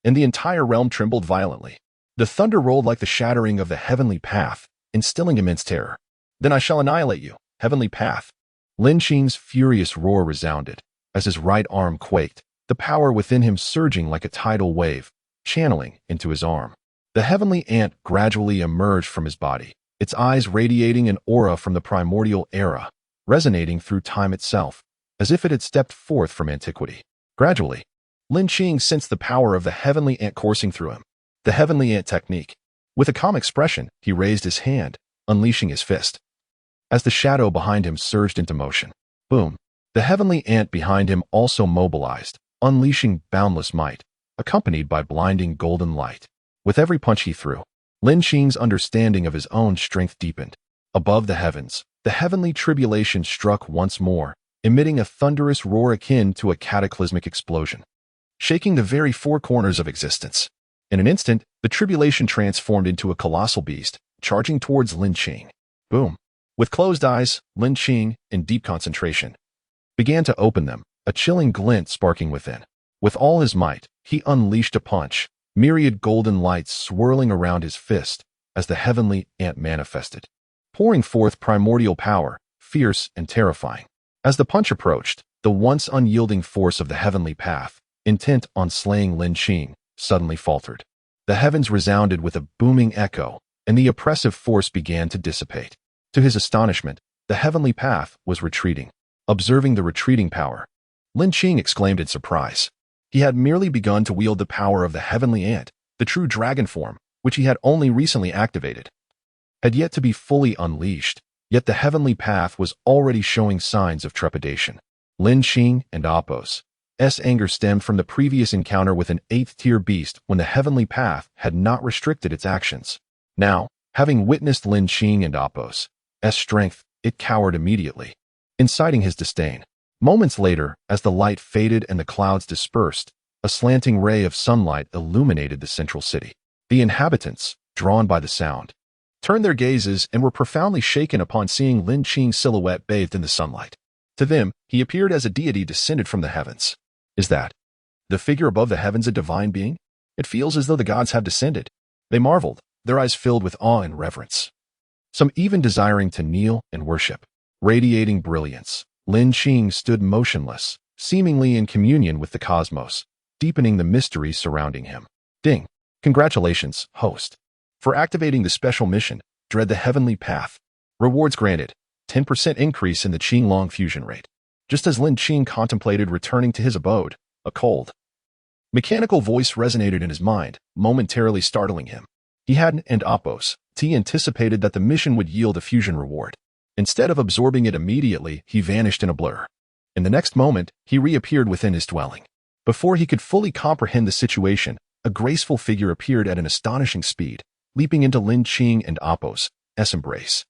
and the entire realm trembled violently. The thunder rolled like the shattering of the heavenly path, instilling immense terror. Then I shall annihilate you, heavenly path. Lin Qing's furious roar resounded, as his right arm quaked, the power within him surging like a tidal wave, channeling into his arm. The heavenly ant gradually emerged from his body, its eyes radiating an aura from the primordial era, resonating through time itself, as if it had stepped forth from antiquity. Gradually, Lin Qing sensed the power of the heavenly ant coursing through him. The heavenly ant technique. With a calm expression, he raised his hand, unleashing his fist. As the shadow behind him surged into motion, boom, the heavenly ant behind him also mobilized, unleashing boundless might, accompanied by blinding golden light. With every punch he threw, Lin Qing's understanding of his own strength deepened. Above the heavens, the heavenly tribulation struck once more, emitting a thunderous roar akin to a cataclysmic explosion, shaking the very four corners of existence. In an instant, the tribulation transformed into a colossal beast, charging towards Lin Qing. Boom! With closed eyes, Lin Qing, in deep concentration, began to open them, a chilling glint sparking within. With all his might, he unleashed a punch, myriad golden lights swirling around his fist as the heavenly ant manifested, pouring forth primordial power, fierce and terrifying. As the punch approached, the once unyielding force of the heavenly path, intent on slaying Lin Qing, suddenly faltered. The heavens resounded with a booming echo, and the oppressive force began to dissipate. To his astonishment, the heavenly path was retreating. Observing the retreating power, Lin Qing exclaimed in surprise. He had merely begun to wield the power of the heavenly ant, the true dragon form, which he had only recently activated, had yet to be fully unleashed, yet the heavenly path was already showing signs of trepidation. Lin Qing and Appos, anger stemmed from the previous encounter with an 8th-tier beast when the heavenly path had not restricted its actions. Now, having witnessed Lin Qing and Apos' strength, it cowered immediately, inciting his disdain. Moments later, as the light faded and the clouds dispersed, a slanting ray of sunlight illuminated the central city. The inhabitants, drawn by the sound, turned their gazes and were profoundly shaken upon seeing Lin Qing's silhouette bathed in the sunlight. To them, he appeared as a deity descended from the heavens. Is that the figure above the heavens a divine being? It feels as though the gods have descended. They marveled, their eyes filled with awe and reverence, some even desiring to kneel and worship. Radiating brilliance, Lin Qing stood motionless, seemingly in communion with the cosmos, deepening the mystery surrounding him. Ding! Congratulations, host, for activating the special mission, Dread the Heavenly Path. Rewards granted, 10% increase in the Qinglong fusion rate. Just as Lin Qing contemplated returning to his abode, a cold, mechanical voice resonated in his mind, momentarily startling him. He hadn't and Apos' anticipated that the mission would yield a fusion reward. Instead of absorbing it immediately, he vanished in a blur. In the next moment, he reappeared within his dwelling. Before he could fully comprehend the situation, a graceful figure appeared at an astonishing speed, leaping into Lin Qing and Apos' embrace.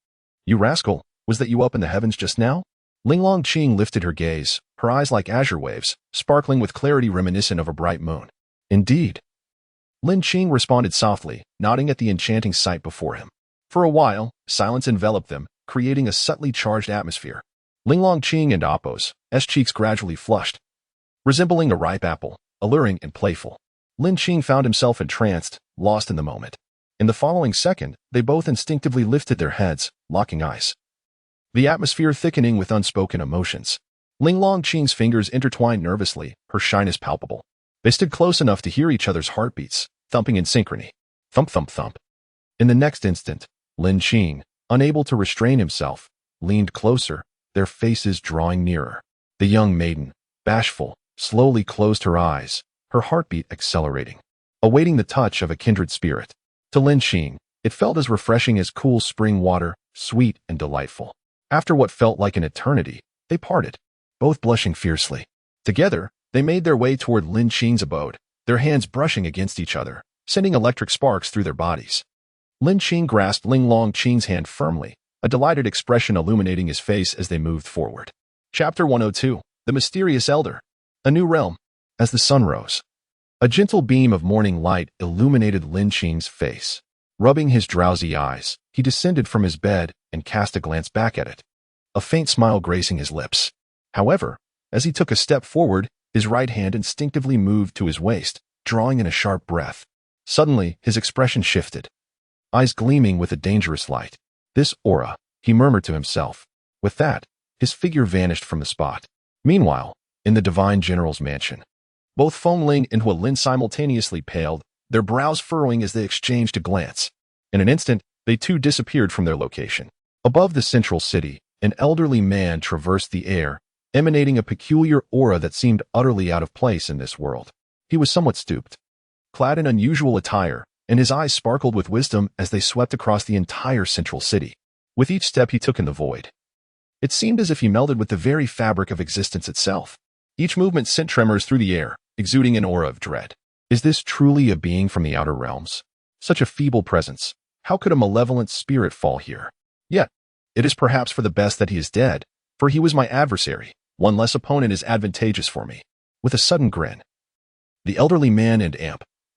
You rascal, was that you up in the heavens just now? Lin Qing lifted her gaze, her eyes like azure waves, sparkling with clarity reminiscent of a bright moon. Indeed. Lin Qing responded softly, nodding at the enchanting sight before him. For a while, silence enveloped them, creating a subtly charged atmosphere. Lin Qing and Apos' cheeks gradually flushed, resembling a ripe apple, alluring and playful. Lin Qing found himself entranced, lost in the moment. In the following second, they both instinctively lifted their heads, locking eyes, the atmosphere thickening with unspoken emotions. Lin Qing's fingers intertwined nervously, her shyness palpable. They stood close enough to hear each other's heartbeats, thumping in synchrony. Thump, thump, thump. In the next instant, Lin Qing, unable to restrain himself, leaned closer, their faces drawing nearer. The young maiden, bashful, slowly closed her eyes, her heartbeat accelerating, awaiting the touch of a kindred spirit. To Lin Qing, it felt as refreshing as cool spring water, sweet and delightful. After what felt like an eternity, they parted, both blushing fiercely. Together, they made their way toward Lin Qing's abode, their hands brushing against each other, sending electric sparks through their bodies. Lin Qing grasped Lin Qing's hand firmly, a delighted expression illuminating his face as they moved forward. Chapter 102, The Mysterious Elder. A New Realm. As the sun rose, a gentle beam of morning light illuminated Lin Qing's face. Rubbing his drowsy eyes, he descended from his bed and cast a glance back at it, a faint smile gracing his lips. However, as he took a step forward, his right hand instinctively moved to his waist, drawing in a sharp breath. Suddenly, his expression shifted, eyes gleaming with a dangerous light. This aura, he murmured to himself. With that, his figure vanished from the spot. Meanwhile, in the Divine General's mansion, both Feng Ling and Hua Lin simultaneously paled, their brows furrowing as they exchanged a glance. In an instant, they too disappeared from their location. Above the central city, an elderly man traversed the air, emanating a peculiar aura that seemed utterly out of place in this world. He was somewhat stooped, clad in unusual attire, and his eyes sparkled with wisdom as they swept across the entire central city. With each step he took in the void, it seemed as if he melded with the very fabric of existence itself. Each movement sent tremors through the air, exuding an aura of dread. Is this truly a being from the outer realms? Such a feeble presence. How could a malevolent spirit fall here? Yet, it is perhaps for the best that he is dead, for he was my adversary. One less opponent is advantageous for me. With a sudden grin, the elderly man and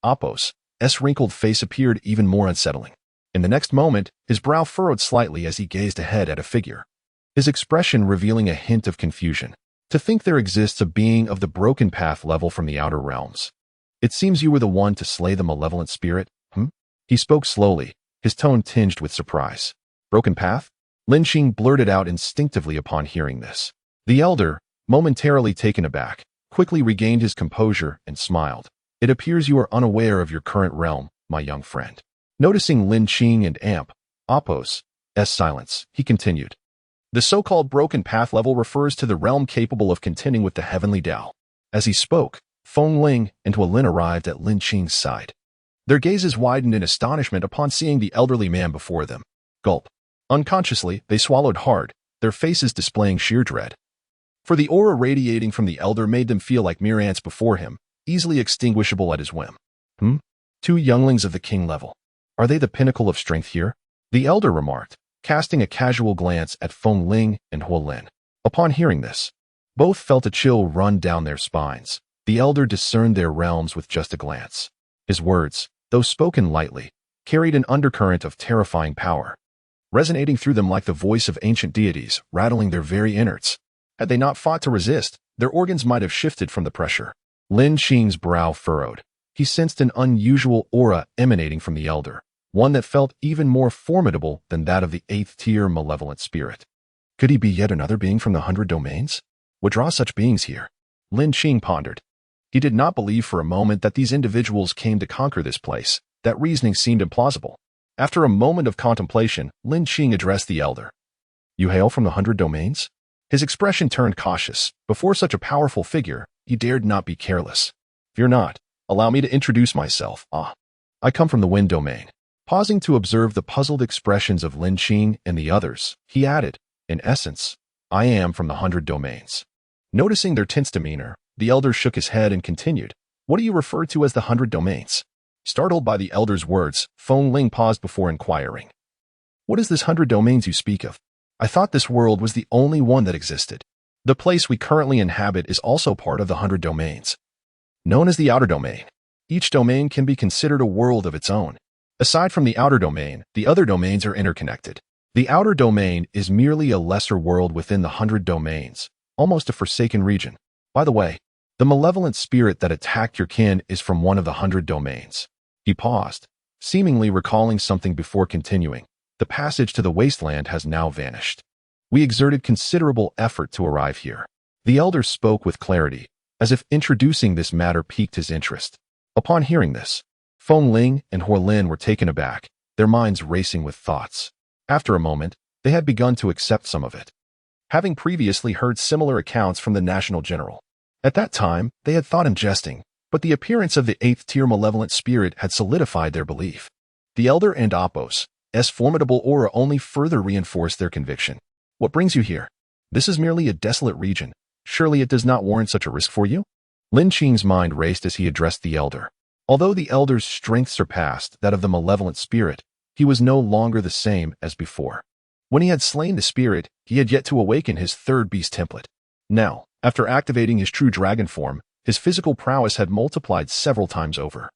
Apos' wrinkled face appeared even more unsettling. In the next moment, his brow furrowed slightly as he gazed ahead at a figure, his expression revealing a hint of confusion. To think there exists a being of the broken path level from the outer realms. It seems you were the one to slay the malevolent spirit, He spoke slowly, his tone tinged with surprise. Broken path? Lin Qing blurted out instinctively upon hearing this. The elder, momentarily taken aback, quickly regained his composure and smiled. It appears you are unaware of your current realm, my young friend. Noticing Lin Qing and Apos' silence, he continued. The so-called broken path level refers to the realm capable of contending with the heavenly Tao. As he spoke, Feng Ling and Hua Lin arrived at Lin Qing's side. Their gazes widened in astonishment upon seeing the elderly man before them. Gulp. Unconsciously, they swallowed hard, their faces displaying sheer dread. for the aura radiating from the elder made them feel like mere ants before him, easily extinguishable at his whim. Two younglings of the king level. Are they the pinnacle of strength here? The elder remarked, casting a casual glance at Feng Ling and Huo Lin. Upon hearing this, both felt a chill run down their spines. The elder discerned their realms with just a glance. His words, though spoken lightly, carried an undercurrent of terrifying power, resonating through them like the voice of ancient deities, rattling their very innards. Had they not fought to resist, their organs might have shifted from the pressure. Lin Qing's brow furrowed. He sensed an unusual aura emanating from the elder, one that felt even more formidable than that of the 8th-tier malevolent spirit. Could he be yet another being from the 100 domains? What draws such beings here? Lin Qing pondered. He did not believe for a moment that these individuals came to conquer this place. That reasoning seemed implausible. After a moment of contemplation, Lin Qing addressed the elder. You hail from the 100 domains? His expression turned cautious. Before such a powerful figure, he dared not be careless. Fear not. Allow me to introduce myself. I come from the Wind domain. Pausing to observe the puzzled expressions of Lin Qing and the others, he added, in essence, I am from the 100 domains. Noticing their tense demeanor, the elder shook his head and continued, What do you refer to as the 100 domains? Startled by the elder's words, Feng Ling paused before inquiring. What is this 100 domains you speak of? I thought this world was the only one that existed. The place we currently inhabit is also part of the 100 domains. Known as the outer domain, each domain can be considered a world of its own. Aside from the outer domain, the other domains are interconnected. The outer domain is merely a lesser world within the 100 domains, almost a forsaken region. By the way, the malevolent spirit that attacked your kin is from one of the 100 domains. He paused, seemingly recalling something before continuing. The passage to the wasteland has now vanished. We exerted considerable effort to arrive here. The elder spoke with clarity, as if introducing this matter piqued his interest. Upon hearing this, Feng Ling and Huo Lin were taken aback, their minds racing with thoughts. After a moment, they had begun to accept some of it, having previously heard similar accounts from the national general. At that time, they had thought him jesting, but the appearance of the 8th-tier malevolent spirit had solidified their belief. The elder and Apos' formidable aura only further reinforced their conviction. What brings you here? This is merely a desolate region. Surely it does not warrant such a risk for you? Lin Qing's mind raced as he addressed the elder. Although the elder's strength surpassed that of the malevolent spirit, he was no longer the same as before. When he had slain the spirit, he had yet to awaken his third beast template. Now, after activating his true dragon form, his physical prowess had multiplied several times over.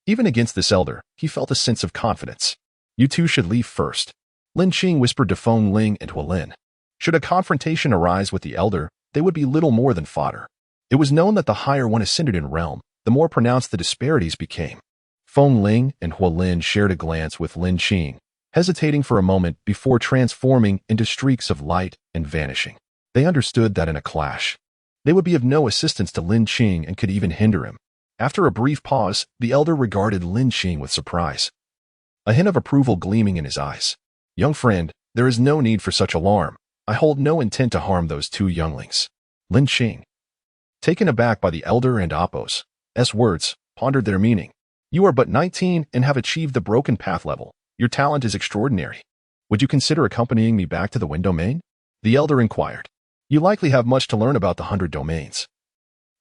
Even against this elder, he felt a sense of confidence. You two should leave first. Lin Qing whispered to Feng Ling and Huo Lin. Should a confrontation arise with the elder, they would be little more than fodder. It was known that the higher one ascended in realm, the more pronounced the disparities became. Feng Ling and Huo Lin shared a glance with Lin Qing, hesitating for a moment before transforming into streaks of light and vanishing. They understood that in a clash, they would be of no assistance to Lin Qing and could even hinder him. After a brief pause, the elder regarded Lin Qing with surprise, a hint of approval gleaming in his eyes. Young friend, there is no need for such alarm. I hold no intent to harm those two younglings. Lin Qing, taken aback by the elder and Apos' words, pondered their meaning. You are but 19 and have achieved the broken path level. Your talent is extraordinary. Would you consider accompanying me back to the Wind domain? The elder inquired. You likely have much to learn about the 100 domains,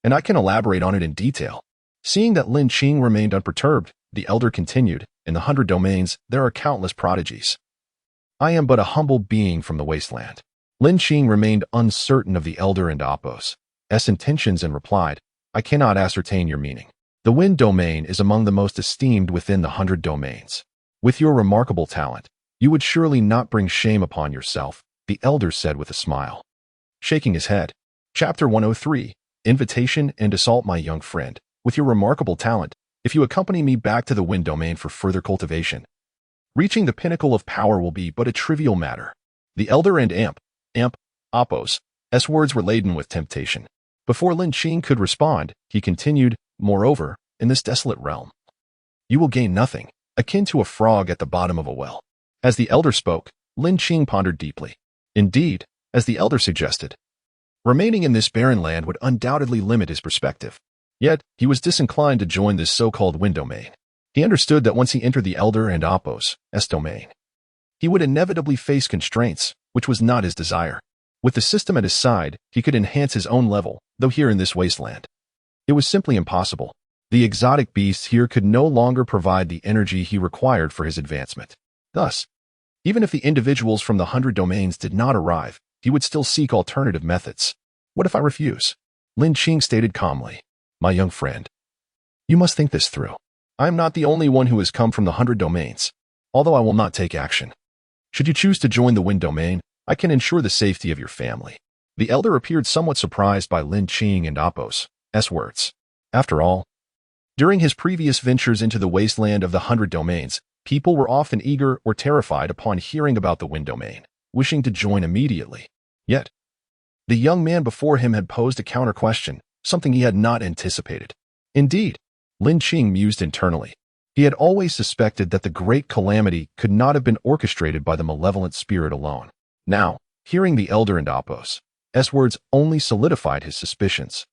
and I can elaborate on it in detail. Seeing that Lin Qing remained unperturbed, the elder continued, in the 100 domains, there are countless prodigies. I am but a humble being from the wasteland. Lin Qing remained uncertain of the elder and Apos' intentions and replied, I cannot ascertain your meaning. The Wind domain is among the most esteemed within the 100 domains. With your remarkable talent, you would surely not bring shame upon yourself, the elder said with a smile. Shaking his head. Chapter 103, Invitation and Assault. My young friend, with your remarkable talent, if you accompany me back to the Wind domain for further cultivation, reaching the pinnacle of power will be but a trivial matter. The elder and Apos' words were laden with temptation. Before Lin Qing could respond, he continued, moreover, in this desolate realm, you will gain nothing, akin to a frog at the bottom of a well. As the elder spoke, Lin Qing pondered deeply. Indeed, as the elder suggested, remaining in this barren land would undoubtedly limit his perspective. Yet, he was disinclined to join this so-called Wind domain. He understood that once he entered the elder and Apos' domain, he would inevitably face constraints, which was not his desire. With the system at his side, he could enhance his own level, though here in this wasteland, it was simply impossible. The exotic beasts here could no longer provide the energy he required for his advancement. Thus, even if the individuals from the 100 domains did not arrive, he would still seek alternative methods. What if I refuse? Lin Qing stated calmly. My young friend, you must think this through. I am not the only one who has come from the 100 domains, although I will not take action. Should you choose to join the Wind domain, I can ensure the safety of your family. The elder appeared somewhat surprised by Lin Qing and Appo's words. After all, during his previous ventures into the wasteland of the 100 domains, people were often eager or terrified upon hearing about the Wind domain, wishing to join immediately. Yet, the young man before him had posed a counter-question, something he had not anticipated. Indeed, Lin Qing mused internally. He had always suspected that the great calamity could not have been orchestrated by the malevolent spirit alone. Now, hearing the elder and Appo's words only solidified his suspicions.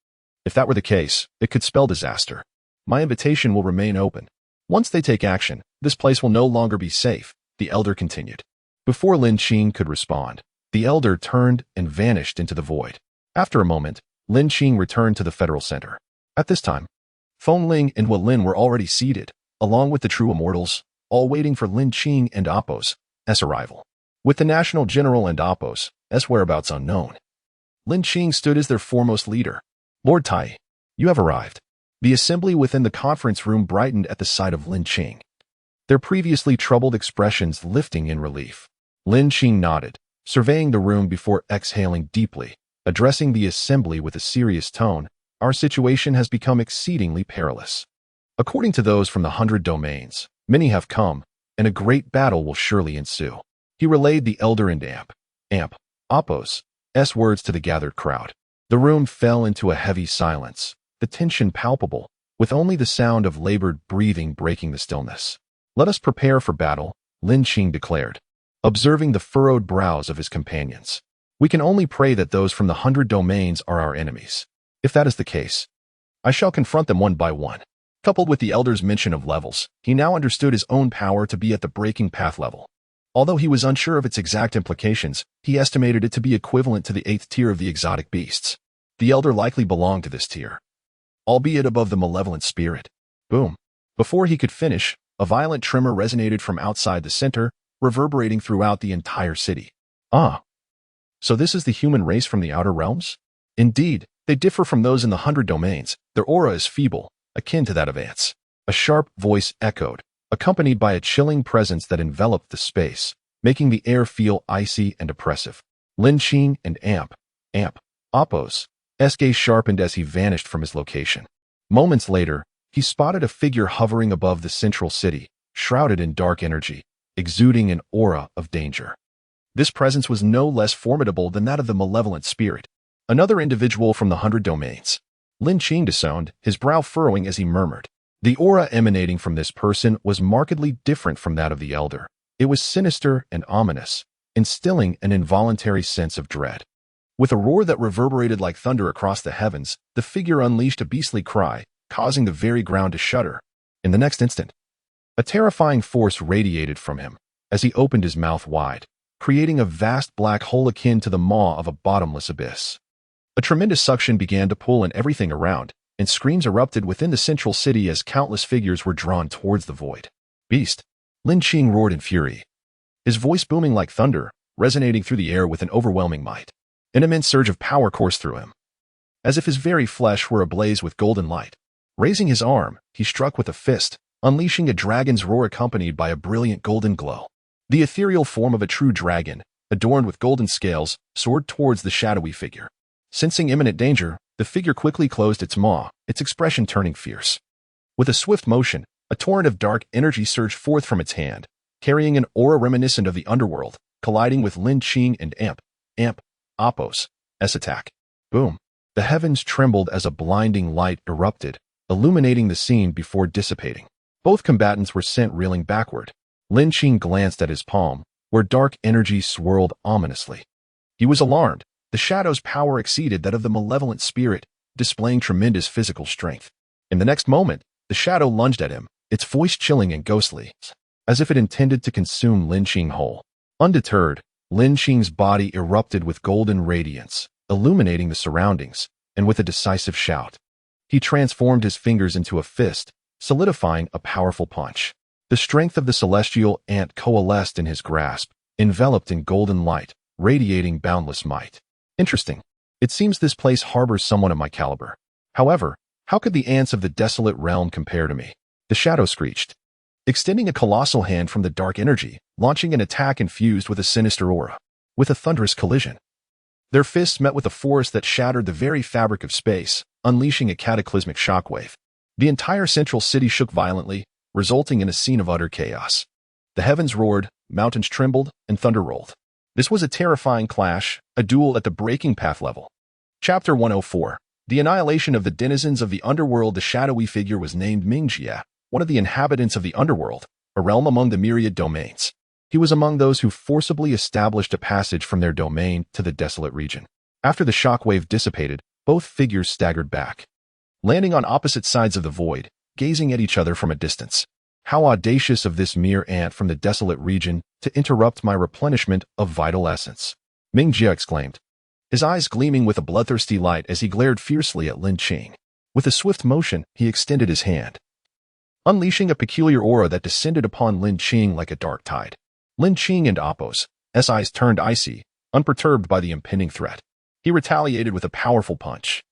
If that were the case, it could spell disaster. My invitation will remain open. Once they take action, this place will no longer be safe, the elder continued. Before Lin Qing could respond, the elder turned and vanished into the void. After a moment, Lin Qing returned to the Federal Center. At this time, Feng Ling and Hua Lin were already seated, along with the true immortals, all waiting for Lin Qing and Appo's arrival. With the National General and Appo's whereabouts unknown, Lin Qing stood as their foremost leader. Lord Tai, you have arrived. The assembly within the conference room brightened at the sight of Lin Qing, their previously troubled expressions lifting in relief. Lin Qing nodded, surveying the room before exhaling deeply, addressing the assembly with a serious tone. Our situation has become exceedingly perilous. According to those from the 100 domains, many have come, and a great battle will surely ensue. He relayed the elder and Appo's words to the gathered crowd. The room fell into a heavy silence, the tension palpable, with only the sound of labored breathing breaking the stillness. Let us prepare for battle, Lin Qing declared, observing the furrowed brows of his companions. We can only pray that those from the 100 domains are our enemies. If that is the case, I shall confront them one by one. Coupled with the elder's mention of levels, he now understood his own power to be at the breaking path level. Although he was unsure of its exact implications, he estimated it to be equivalent to the 8th tier of the exotic beasts. The elder likely belonged to this tier, albeit above the malevolent spirit. Boom. Before he could finish, a violent tremor resonated from outside the center, reverberating throughout the entire city. Ah. So this is the human race from the outer realms? Indeed, they differ from those in the 100 domains. Their aura is feeble, akin to that of ants. A sharp voice echoed, accompanied by a chilling presence that enveloped the space, making the air feel icy and oppressive. Lin Qing and Appo's gaze sharpened as he vanished from his location. Moments later, he spotted a figure hovering above the central city, shrouded in dark energy, exuding an aura of danger. This presence was no less formidable than that of the malevolent spirit, another individual from the 100 domains. Lin Qing disowned, his brow furrowing as he murmured. The aura emanating from this person was markedly different from that of the elder. It was sinister and ominous, instilling an involuntary sense of dread. With a roar that reverberated like thunder across the heavens, the figure unleashed a beastly cry, causing the very ground to shudder. In the next instant, a terrifying force radiated from him as he opened his mouth wide, creating a vast black hole akin to the maw of a bottomless abyss. A tremendous suction began to pull in everything around, and screams erupted within the central city as countless figures were drawn towards the void. Beast! Lin Qing roared in fury, his voice booming like thunder, resonating through the air with an overwhelming might. An immense surge of power coursed through him, as if his very flesh were ablaze with golden light. Raising his arm, he struck with a fist, unleashing a dragon's roar accompanied by a brilliant golden glow. The ethereal form of a true dragon, adorned with golden scales, soared towards the shadowy figure. Sensing imminent danger, the figure quickly closed its maw, its expression turning fierce. With a swift motion, a torrent of dark energy surged forth from its hand, carrying an aura reminiscent of the underworld, colliding with Lin Qing and Appo's attack. Boom. The heavens trembled as a blinding light erupted, illuminating the scene before dissipating. Both combatants were sent reeling backward. Lin Qing glanced at his palm, where dark energy swirled ominously. He was alarmed. The shadow's power exceeded that of the malevolent spirit, displaying tremendous physical strength. In the next moment, the shadow lunged at him, its voice chilling and ghostly, as if it intended to consume Lin Qing whole. Undeterred, Lin Qing's body erupted with golden radiance, illuminating the surroundings, and with a decisive shout, he transformed his fingers into a fist, solidifying a powerful punch. The strength of the celestial ant coalesced in his grasp, enveloped in golden light, radiating boundless might. Interesting. It seems this place harbors someone of my caliber. However, how could the ants of the desolate realm compare to me? The shadow screeched, extending a colossal hand from the dark energy, launching an attack infused with a sinister aura. With a thunderous collision, their fists met with a force that shattered the very fabric of space, unleashing a cataclysmic shockwave. The entire central city shook violently, resulting in a scene of utter chaos. The heavens roared, mountains trembled, and thunder rolled. This was a terrifying clash, a duel at the breaking path level. Chapter 104. The annihilation of the denizens of the underworld. The shadowy figure was named Mingjie, one of the inhabitants of the underworld, a realm among the myriad domains. He was among those who forcibly established a passage from their domain to the desolate region. After the shockwave dissipated, both figures staggered back, landing on opposite sides of the void, gazing at each other from a distance. How audacious of this mere ant from the desolate region to interrupt my replenishment of vital essence, Mingjie exclaimed, his eyes gleaming with a bloodthirsty light as he glared fiercely at Lin Qing. With a swift motion, he extended his hand, unleashing a peculiar aura that descended upon Lin Qing like a dark tide. Lin Qing and Appo's eyes turned icy, unperturbed by the impending threat. He retaliated with a powerful punch,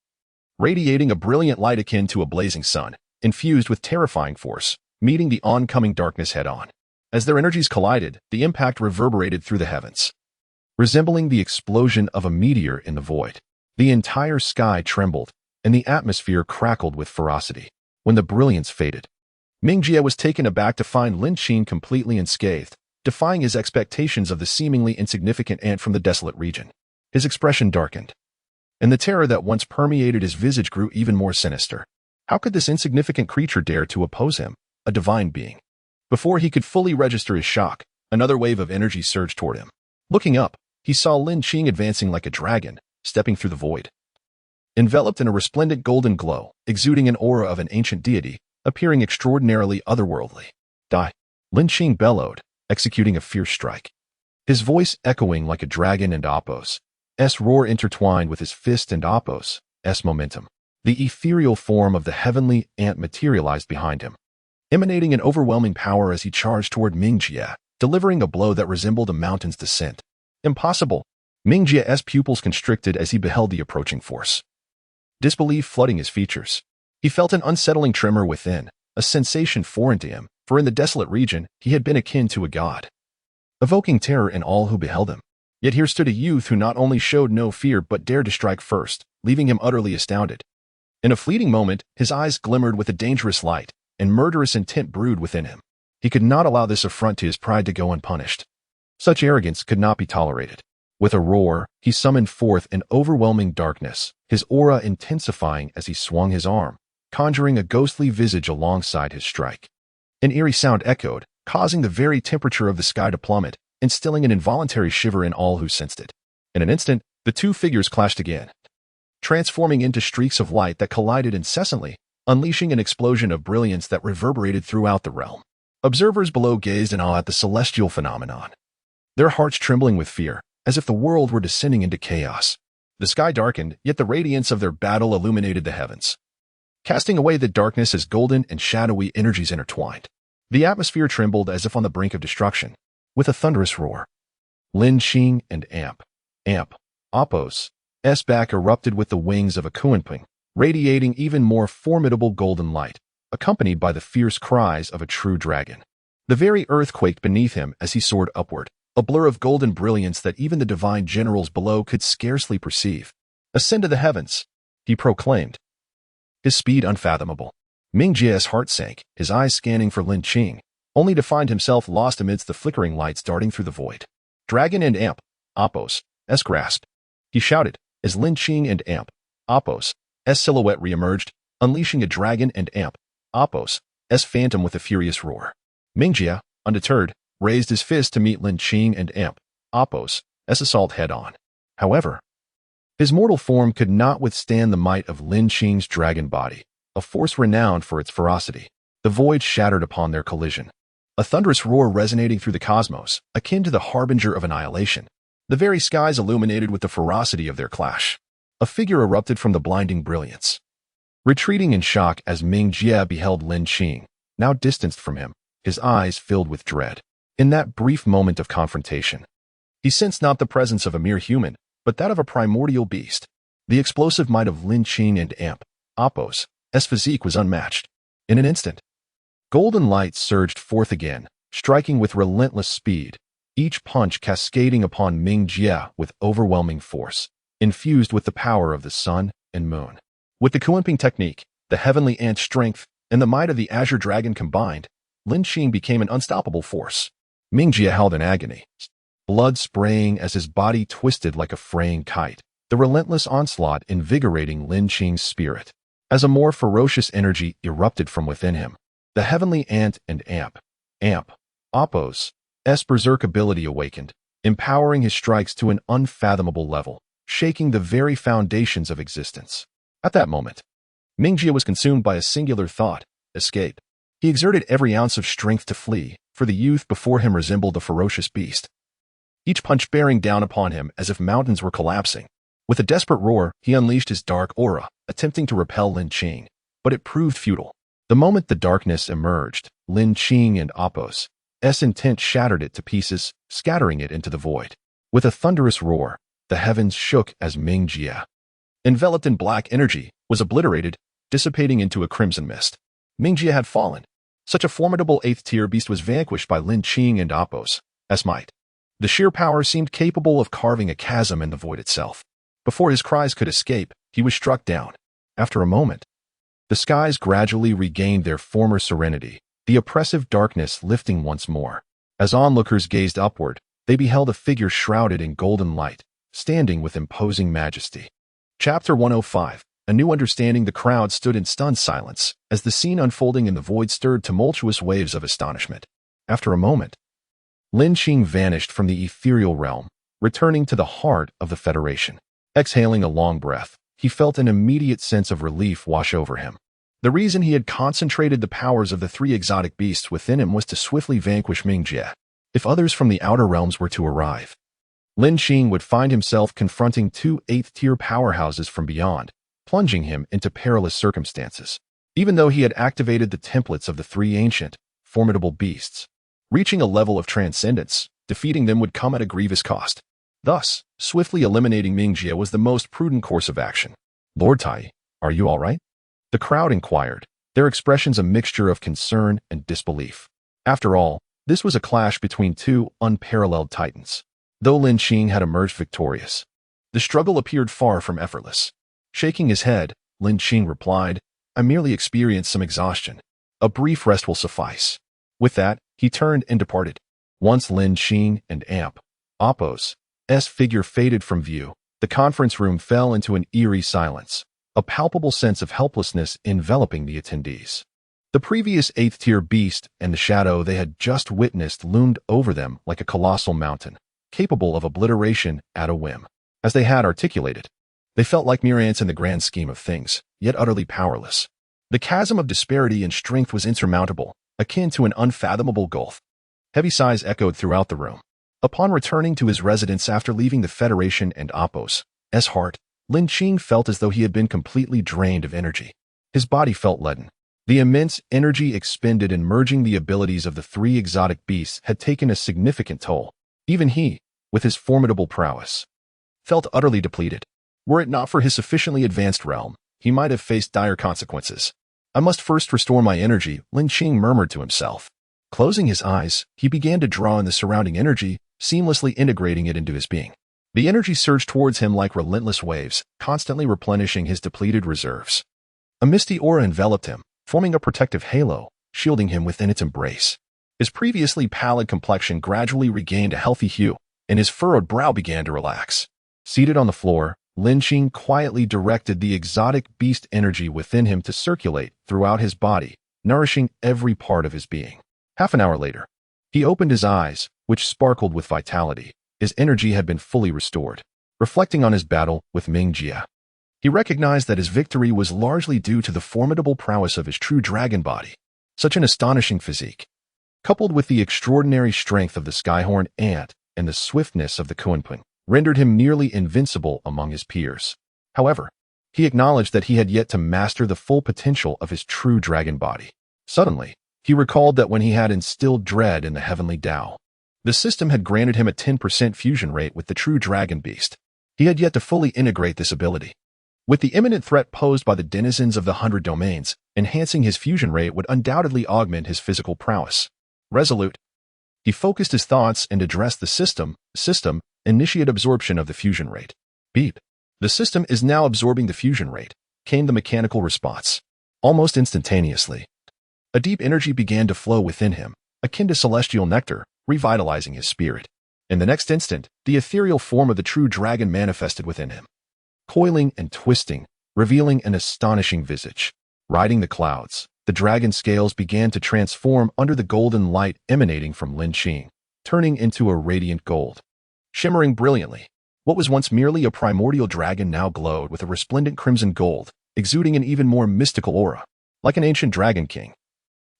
radiating a brilliant light akin to a blazing sun, infused with terrifying force, meeting the oncoming darkness head-on. As their energies collided, the impact reverberated through the heavens, resembling the explosion of a meteor in the void. The entire sky trembled, and the atmosphere crackled with ferocity. When the brilliance faded, Mingjie was taken aback to find Lin Qing completely unscathed, defying his expectations of the seemingly insignificant ant from the desolate region. His expression darkened, and the terror that once permeated his visage grew even more sinister. How could this insignificant creature dare to oppose him, a divine being? Before he could fully register his shock, another wave of energy surged toward him. Looking up, he saw Lin Qing advancing like a dragon, stepping through the void. Enveloped in a resplendent golden glow, exuding an aura of an ancient deity, appearing extraordinarily otherworldly. Die! Lin Qing bellowed, executing a fierce strike, his voice echoing like a dragon and Appo's roar intertwined with his fist and Appo's momentum. The ethereal form of the heavenly ant materialized behind him, emanating an overwhelming power as he charged toward Mingjie, delivering a blow that resembled a mountain's descent. Impossible! Mingjie's pupils constricted as he beheld the approaching force, disbelief flooding his features. He felt an unsettling tremor within, a sensation foreign to him, for in the desolate region he had been akin to a god, evoking terror in all who beheld him. Yet here stood a youth who not only showed no fear but dared to strike first, leaving him utterly astounded. In a fleeting moment, his eyes glimmered with a dangerous light, and murderous intent brewed within him. He could not allow this affront to his pride to go unpunished. Such arrogance could not be tolerated. With a roar, he summoned forth an overwhelming darkness, his aura intensifying as he swung his arm, conjuring a ghostly visage alongside his strike. An eerie sound echoed, causing the very temperature of the sky to plummet, instilling an involuntary shiver in all who sensed it. In an instant, the two figures clashed again, transforming into streaks of light that collided incessantly, unleashing an explosion of brilliance that reverberated throughout the realm. Observers below gazed in awe at the celestial phenomenon, their hearts trembling with fear, as if the world were descending into chaos. The sky darkened, yet the radiance of their battle illuminated the heavens, casting away the darkness as golden and shadowy energies intertwined. The atmosphere trembled as if on the brink of destruction. With a thunderous roar, Lin Qing and Appo's back erupted with the wings of a Kunping, radiating even more formidable golden light, accompanied by the fierce cries of a true dragon. The very earth quaked beneath him as he soared upward, a blur of golden brilliance that even the divine generals below could scarcely perceive. Ascend to the heavens, he proclaimed, his speed unfathomable. Mingjie's heart sank, his eyes scanning for Lin Qing, only to find himself lost amidst the flickering lights darting through the void. Dragon and Appo's grasp, he shouted, as Lin Qing and Appo's silhouette re-emerged, unleashing a dragon and Appo's phantom with a furious roar. Mingjie, undeterred, raised his fist to meet Lin Qing and Appo's assault head-on. However, his mortal form could not withstand the might of Lin Qing's dragon body, a force renowned for its ferocity. The void shattered upon their collision, a thunderous roar resonating through the cosmos, akin to the harbinger of annihilation. the very skies illuminated with the ferocity of their clash. A figure erupted from the blinding brilliance. Retreating in shock as Ming Jie beheld Lin Qing, now distanced from him, his eyes filled with dread. In that brief moment of confrontation, he sensed not the presence of a mere human, but that of a primordial beast. The explosive might of Lin Qing and Apos' physique was unmatched. In an instant, golden light surged forth again, striking with relentless speed, each punch cascading upon Ming Jie with overwhelming force, infused with the power of the sun and moon. With the Kunping technique, the heavenly ant strength, and the might of the azure dragon combined, Lin Qing became an unstoppable force. Ming Jie held in agony, blood spraying as his body twisted like a fraying kite, the relentless onslaught invigorating Lin Qing's spirit. As a more ferocious energy erupted from within him, the heavenly ant and Apos' berserk ability awakened, empowering his strikes to an unfathomable level, shaking the very foundations of existence. At that moment, Ming Jie was consumed by a singular thought: escape. He exerted every ounce of strength to flee, for the youth before him resembled a ferocious beast, each punch bearing down upon him as if mountains were collapsing. With a desperate roar, he unleashed his dark aura, attempting to repel Lin Qing, but it proved futile. The moment the darkness emerged, Lin Qing and Apos' intent shattered it to pieces, scattering it into the void. With a thunderous roar, the heavens shook as Ming Jie, enveloped in black energy, was obliterated, dissipating into a crimson mist. Ming Jie had fallen. Such a formidable 8th-tier beast was vanquished by Lin Qing and Apos' might. The sheer power seemed capable of carving a chasm in the void itself. Before his cries could escape, he was struck down. After a moment, the skies gradually regained their former serenity, the oppressive darkness lifting once more. As onlookers gazed upward, they beheld a figure shrouded in golden light, standing with imposing majesty. Chapter 105. A new understanding. The crowd stood in stunned silence as the scene unfolding in the void stirred tumultuous waves of astonishment. After a moment, Lin Qing vanished from the ethereal realm, returning to the heart of the Federation. Exhaling a long breath, he felt an immediate sense of relief wash over him. The reason he had concentrated the powers of the 3 exotic beasts within him was to swiftly vanquish Ming Jie. If others from the outer realms were to arrive, Lin Qing would find himself confronting 2 8th-tier powerhouses from beyond, plunging him into perilous circumstances. Even though he had activated the templates of the 3 ancient, formidable beasts, reaching a level of transcendence, defeating them would come at a grievous cost. Thus, swiftly eliminating Ming Jie was the most prudent course of action. Lord Tai, are you all right? The crowd inquired, their expressions a mixture of concern and disbelief. After all, this was a clash between 2 unparalleled titans. Though Lin Qing had emerged victorious, the struggle appeared far from effortless. Shaking his head, Lin Qing replied, "I merely experienced some exhaustion. A brief rest will suffice." With that, he turned and departed. Once Lin Qing and Apos' figure faded from view, the conference room fell into an eerie silence, a palpable sense of helplessness enveloping the attendees. The previous 8th-tier beast and the shadow they had just witnessed loomed over them like a colossal mountain, capable of obliteration at a whim. As they had articulated, they felt like mere ants in the grand scheme of things, yet utterly powerless. The chasm of disparity in strength was insurmountable, akin to an unfathomable gulf. Heavy sighs echoed throughout the room. Upon returning to his residence after leaving the Federation and Apos' heart, Lin Qing felt as though he had been completely drained of energy. His body felt leaden. The immense energy expended in merging the abilities of the 3 exotic beasts had taken a significant toll. Even he, with his formidable prowess, felt utterly depleted. Were it not for his sufficiently advanced realm, he might have faced dire consequences. "I must first restore my energy," Lin Qing murmured to himself. Closing his eyes, he began to draw in the surrounding energy, seamlessly integrating it into his being. The energy surged towards him like relentless waves, constantly replenishing his depleted reserves. A misty aura enveloped him, forming a protective halo, shielding him within its embrace. His previously pallid complexion gradually regained a healthy hue, and his furrowed brow began to relax. Seated on the floor, Lin Qing quietly directed the exotic beast energy within him to circulate throughout his body, nourishing every part of his being. Half an hour later, he opened his eyes, which sparkled with vitality. His energy had been fully restored. Reflecting on his battle with Ming Jie, he recognized that his victory was largely due to the formidable prowess of his true dragon body. Such an astonishing physique, coupled with the extraordinary strength of the skyhorn ant and the swiftness of the Kunping, rendered him nearly invincible among his peers. However, he acknowledged that he had yet to master the full potential of his true dragon body. Suddenly, he recalled that when he had instilled dread in the heavenly Tao, the system had granted him a 10% fusion rate with the true dragon beast. He had yet to fully integrate this ability. With the imminent threat posed by the denizens of the 100 domains, enhancing his fusion rate would undoubtedly augment his physical prowess. Resolute, he focused his thoughts and addressed the system, initiate absorption of the fusion rate. Beep. The system is now absorbing the fusion rate, came the mechanical response. Almost instantaneously, a deep energy began to flow within him, akin to celestial nectar, revitalizing his spirit. In the next instant, the ethereal form of the true dragon manifested within him, coiling and twisting, revealing an astonishing visage. Riding the clouds, the dragon scales began to transform under the golden light emanating from Lin Qing, turning into a radiant gold. Shimmering brilliantly, what was once merely a primordial dragon now glowed with a resplendent crimson gold, exuding an even more mystical aura, like an ancient dragon king.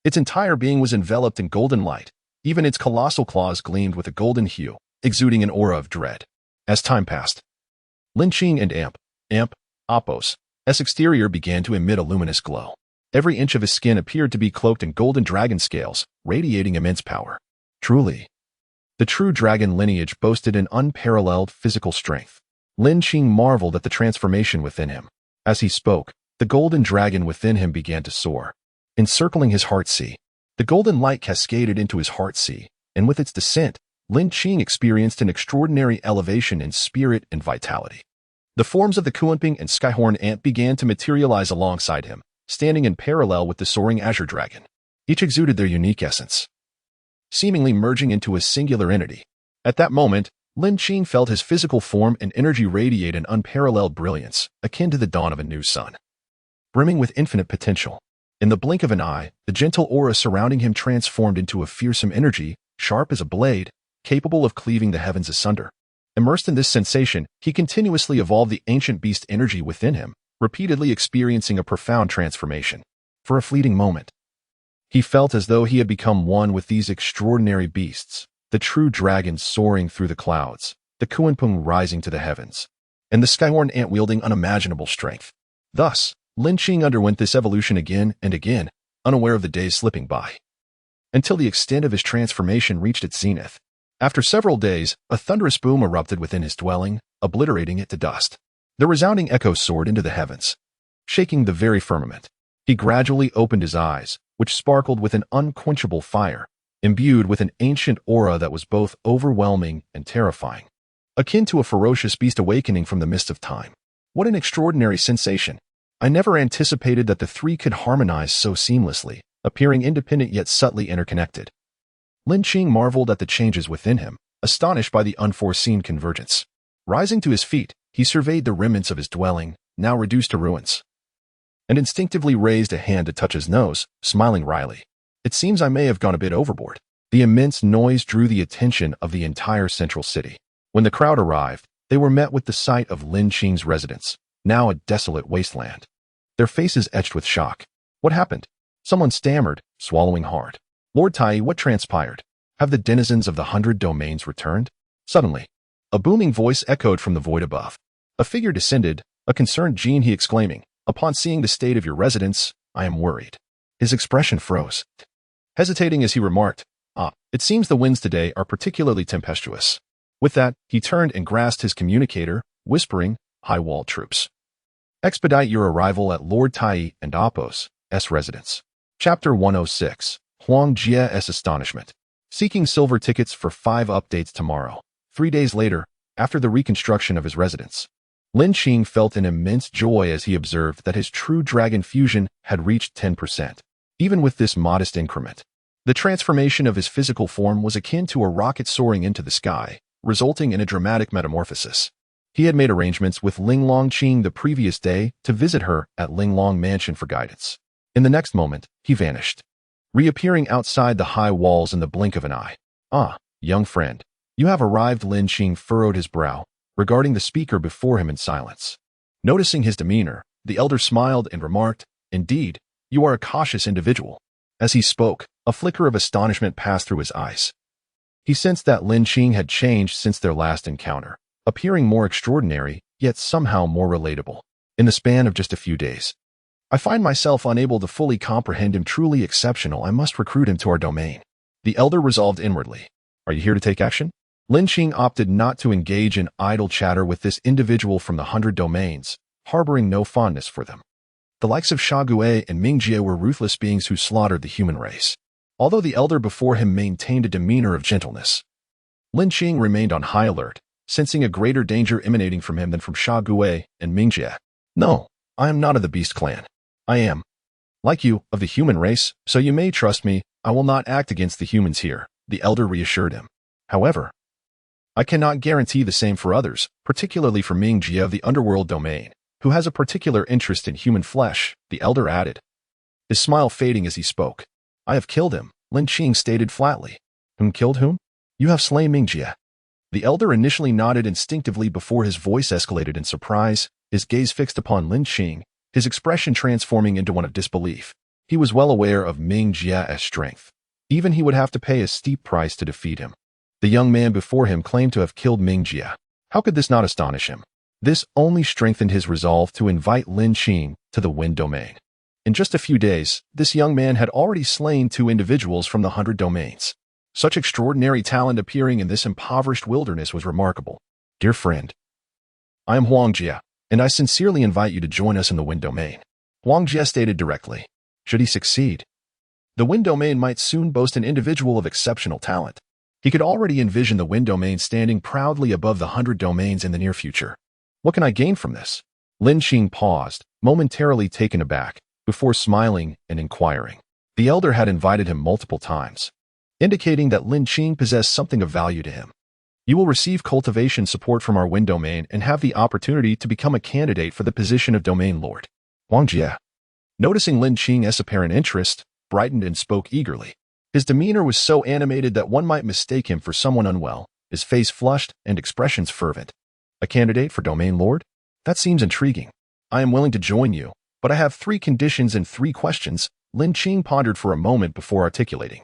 Its entire being was enveloped in golden light. Even its colossal claws gleamed with a golden hue, exuding an aura of dread. As time passed, Lin Qing and Apos' exterior began to emit a luminous glow. Every inch of his skin appeared to be cloaked in golden dragon scales, radiating immense power. Truly, the true dragon lineage boasted an unparalleled physical strength. Lin Qing marveled at the transformation within him. As he spoke, the golden dragon within him began to soar, encircling his heart sea. The golden light cascaded into his heart sea, and with its descent, Lin Qing experienced an extraordinary elevation in spirit and vitality. The forms of the Kunping and Skyhorn ant began to materialize alongside him, standing in parallel with the soaring azure dragon. Each exuded their unique essence, seemingly merging into a singular entity. At that moment, Lin Qing felt his physical form and energy radiate an unparalleled brilliance, akin to the dawn of a new sun, brimming with infinite potential. In the blink of an eye, the gentle aura surrounding him transformed into a fearsome energy, sharp as a blade, capable of cleaving the heavens asunder. Immersed in this sensation, he continuously evolved the ancient beast energy within him, repeatedly experiencing a profound transformation. For a fleeting moment, he felt as though he had become one with these extraordinary beasts, the true dragon soaring through the clouds, the Kunping rising to the heavens, and the Skyhorn ant wielding unimaginable strength. Thus, Lin Qing underwent this evolution again and again, unaware of the days slipping by, until the extent of his transformation reached its zenith. After several days, a thunderous boom erupted within his dwelling, obliterating it to dust. The resounding echo soared into the heavens, shaking the very firmament. He gradually opened his eyes, which sparkled with an unquenchable fire, imbued with an ancient aura that was both overwhelming and terrifying, akin to a ferocious beast awakening from the mist of time. What an extraordinary sensation! I never anticipated that the three could harmonize so seamlessly, appearing independent yet subtly interconnected. Lin Qing marveled at the changes within him, astonished by the unforeseen convergence. Rising to his feet, he surveyed the remnants of his dwelling, now reduced to ruins, and instinctively raised a hand to touch his nose, smiling wryly. It seems I may have gone a bit overboard. The immense noise drew the attention of the entire central city. When the crowd arrived, they were met with the sight of Lin Qing's residence, now a desolate wasteland. Their faces etched with shock. What happened? Someone stammered, swallowing hard. Lord Tai, what transpired? Have the denizens of the 100 domains returned? Suddenly, a booming voice echoed from the void above. A figure descended, a concerned Jean he exclaiming, upon seeing the state of your residence, I am worried. His expression froze, hesitating as he remarked, it seems the winds today are particularly tempestuous. With that, he turned and grasped his communicator, whispering, High Wall troops, expedite your arrival at Lord Tai and Apos' residence. Chapter 106, Huang Jie's Astonishment. Seeking silver tickets for 5 updates tomorrow. 3 days later, after the reconstruction of his residence, Lin Qing felt an immense joy as he observed that his true dragon fusion had reached 10%. Even with this modest increment, the transformation of his physical form was akin to a rocket soaring into the sky, resulting in a dramatic metamorphosis. He had made arrangements with Lin Qing the previous day to visit her at Linglong Mansion for guidance. In the next moment, he vanished, reappearing outside the high walls in the blink of an eye. Young friend, you have arrived. Lin Qing furrowed his brow, regarding the speaker before him in silence. Noticing his demeanor, the elder smiled and remarked, Indeed, you are a cautious individual. As he spoke, a flicker of astonishment passed through his eyes. He sensed that Lin Qing had changed since their last encounter, appearing more extraordinary, yet somehow more relatable. In the span of just a few days, I find myself unable to fully comprehend him. Truly exceptional. I must recruit him to our domain. The elder resolved inwardly. Are you here to take action? Lin Qing opted not to engage in idle chatter with this individual from the 100 domains, harboring no fondness for them. The likes of Sha Gue and Ming Jie were ruthless beings who slaughtered the human race. Although the elder before him maintained a demeanor of gentleness, Lin Qing remained on high alert, sensing a greater danger emanating from him than from Sha Gue and Ming Jie. No, I am not of the beast clan. I am, like you, of the human race, so you may trust me. I will not act against the humans here, the elder reassured him. However, I cannot guarantee the same for others, particularly for Ming Jie of the underworld domain, who has a particular interest in human flesh, the elder added, his smile fading as he spoke. I have killed him, Lin Qing stated flatly. Whom killed whom? You have slain Ming Jie. The elder initially nodded instinctively before his voice escalated in surprise, his gaze fixed upon Lin Qing, his expression transforming into one of disbelief. He was well aware of Ming Jie's strength. Even he would have to pay a steep price to defeat him. The young man before him claimed to have killed Ming Jie. How could this not astonish him? This only strengthened his resolve to invite Lin Qing to the Wind domain. In just a few days, this young man had already slain 2 individuals from the 100 domains. Such extraordinary talent appearing in this impoverished wilderness was remarkable. Dear friend, I am Huang Jie, and I sincerely invite you to join us in the Wind domain. Huang Jie stated directly. Should he succeed, the Wind domain might soon boast an individual of exceptional talent. He could already envision the Wind domain standing proudly above the 100 domains in the near future. What can I gain from this? Lin Qing paused, momentarily taken aback, before smiling and inquiring. The elder had invited him multiple times, indicating that Lin Qing possessed something of value to him. You will receive cultivation support from our Wind domain and have the opportunity to become a candidate for the position of domain lord. Huang Jie, noticing Lin Qing's apparent interest, brightened and spoke eagerly. His demeanor was so animated that one might mistake him for someone unwell, his face flushed and expressions fervent. A candidate for domain lord? That seems intriguing. I am willing to join you, but I have 3 conditions and 3 questions. Lin Qing pondered for a moment before articulating.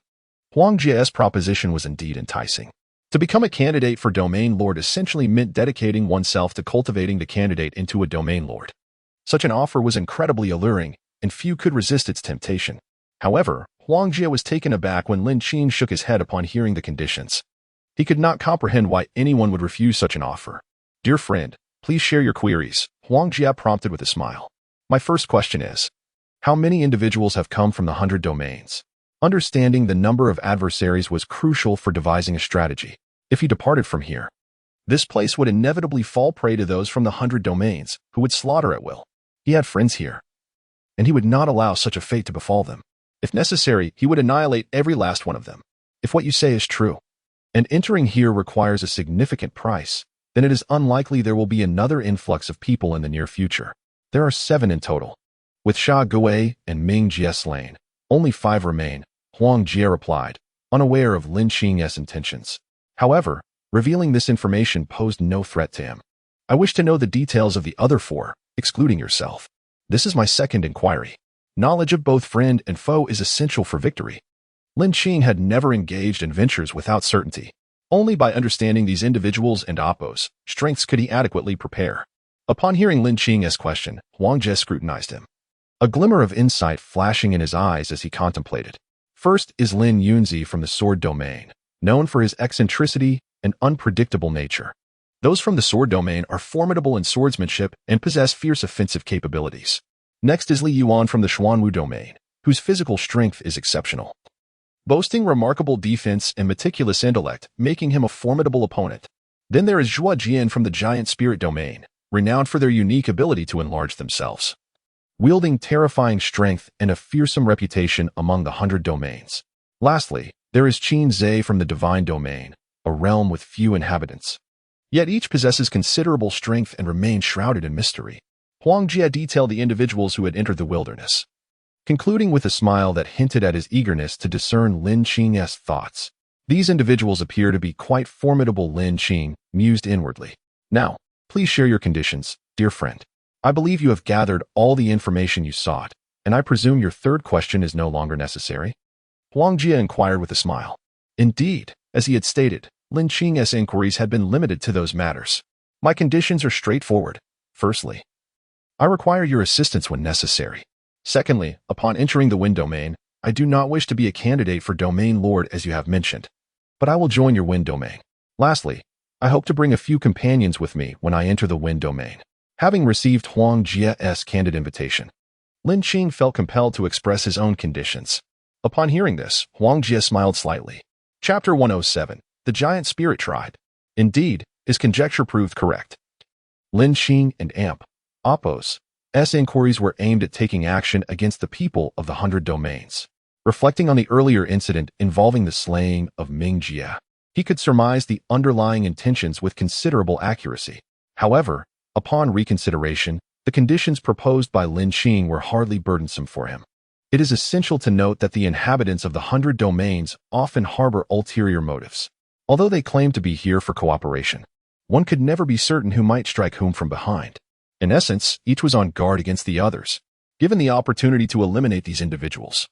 Huang Jie's proposition was indeed enticing. To become a candidate for domain lord essentially meant dedicating oneself to cultivating the candidate into a domain lord. Such an offer was incredibly alluring, and few could resist its temptation. However, Huang Jie was taken aback when Lin Qing shook his head upon hearing the conditions. He could not comprehend why anyone would refuse such an offer. Dear friend, please share your queries, Huang Jie prompted with a smile. My first question is, how many individuals have come from the 100 domains? Understanding the number of adversaries was crucial for devising a strategy. If he departed from here, this place would inevitably fall prey to those from the 100 domains, who would slaughter at will. He had friends here, and he would not allow such a fate to befall them. If necessary, he would annihilate every last one of them. If what you say is true, and entering here requires a significant price, then it is unlikely there will be another influx of people in the near future. There are 7 in total. With Sha Gue and Ming Jie slain, only 5 remain, Huang Jie replied, unaware of Lin Qing's intentions. However, revealing this information posed no threat to him. I wish to know the details of the other 4, excluding yourself. This is my second inquiry. Knowledge of both friend and foe is essential for victory. Lin Qing had never engaged in ventures without certainty. Only by understanding these individuals and oppos, strengths could he adequately prepare. Upon hearing Lin Qing's question, Huang Jie scrutinized him, a glimmer of insight flashing in his eyes as he contemplated. First is Lin Yunzi from the sword domain, known for his eccentricity and unpredictable nature. Those from the sword domain are formidable in swordsmanship and possess fierce offensive capabilities. Next is Li Yuan from the Xuanwu domain, whose physical strength is exceptional, boasting remarkable defense and meticulous intellect, making him a formidable opponent. Then there is Zhua Jian from the giant spirit domain, renowned for their unique ability to enlarge themselves, wielding terrifying strength and a fearsome reputation among the 100 domains. Lastly, there is Qin Zhe from the divine domain, a realm with few inhabitants. Yet each possesses considerable strength and remains shrouded in mystery. Huang Jie detailed the individuals who had entered the wilderness, concluding with a smile that hinted at his eagerness to discern Lin Qing's thoughts. These individuals appear to be quite formidable. Lin Qing mused inwardly. Now, please share your conditions, dear friend. I believe you have gathered all the information you sought, and I presume your third question is no longer necessary? Huang Jie inquired with a smile. Indeed, as he had stated, Lin Qing's inquiries had been limited to those matters. My conditions are straightforward. Firstly, I require your assistance when necessary. Secondly, upon entering the wind domain, I do not wish to be a candidate for domain lord as you have mentioned, but I will join your wind domain. Lastly, I hope to bring a few companions with me when I enter the wind domain. Having received Huang Jie's candid invitation, Lin Qing felt compelled to express his own conditions. Upon hearing this, Huang Jie smiled slightly. Chapter 107. The Giant Spirit Tribe. Indeed, his conjecture proved correct. Lin Qing and Amp Apos S inquiries were aimed at taking action against the people of the 100 domains. Reflecting on the earlier incident involving the slaying of Ming Jie, he could surmise the underlying intentions with considerable accuracy. However, upon reconsideration, the conditions proposed by Lin Qing were hardly burdensome for him. It is essential to note that the inhabitants of the 100 domains often harbor ulterior motives. Although they claim to be here for cooperation, one could never be certain who might strike whom from behind. In essence, each was on guard against the others. Given the opportunity to eliminate these individuals,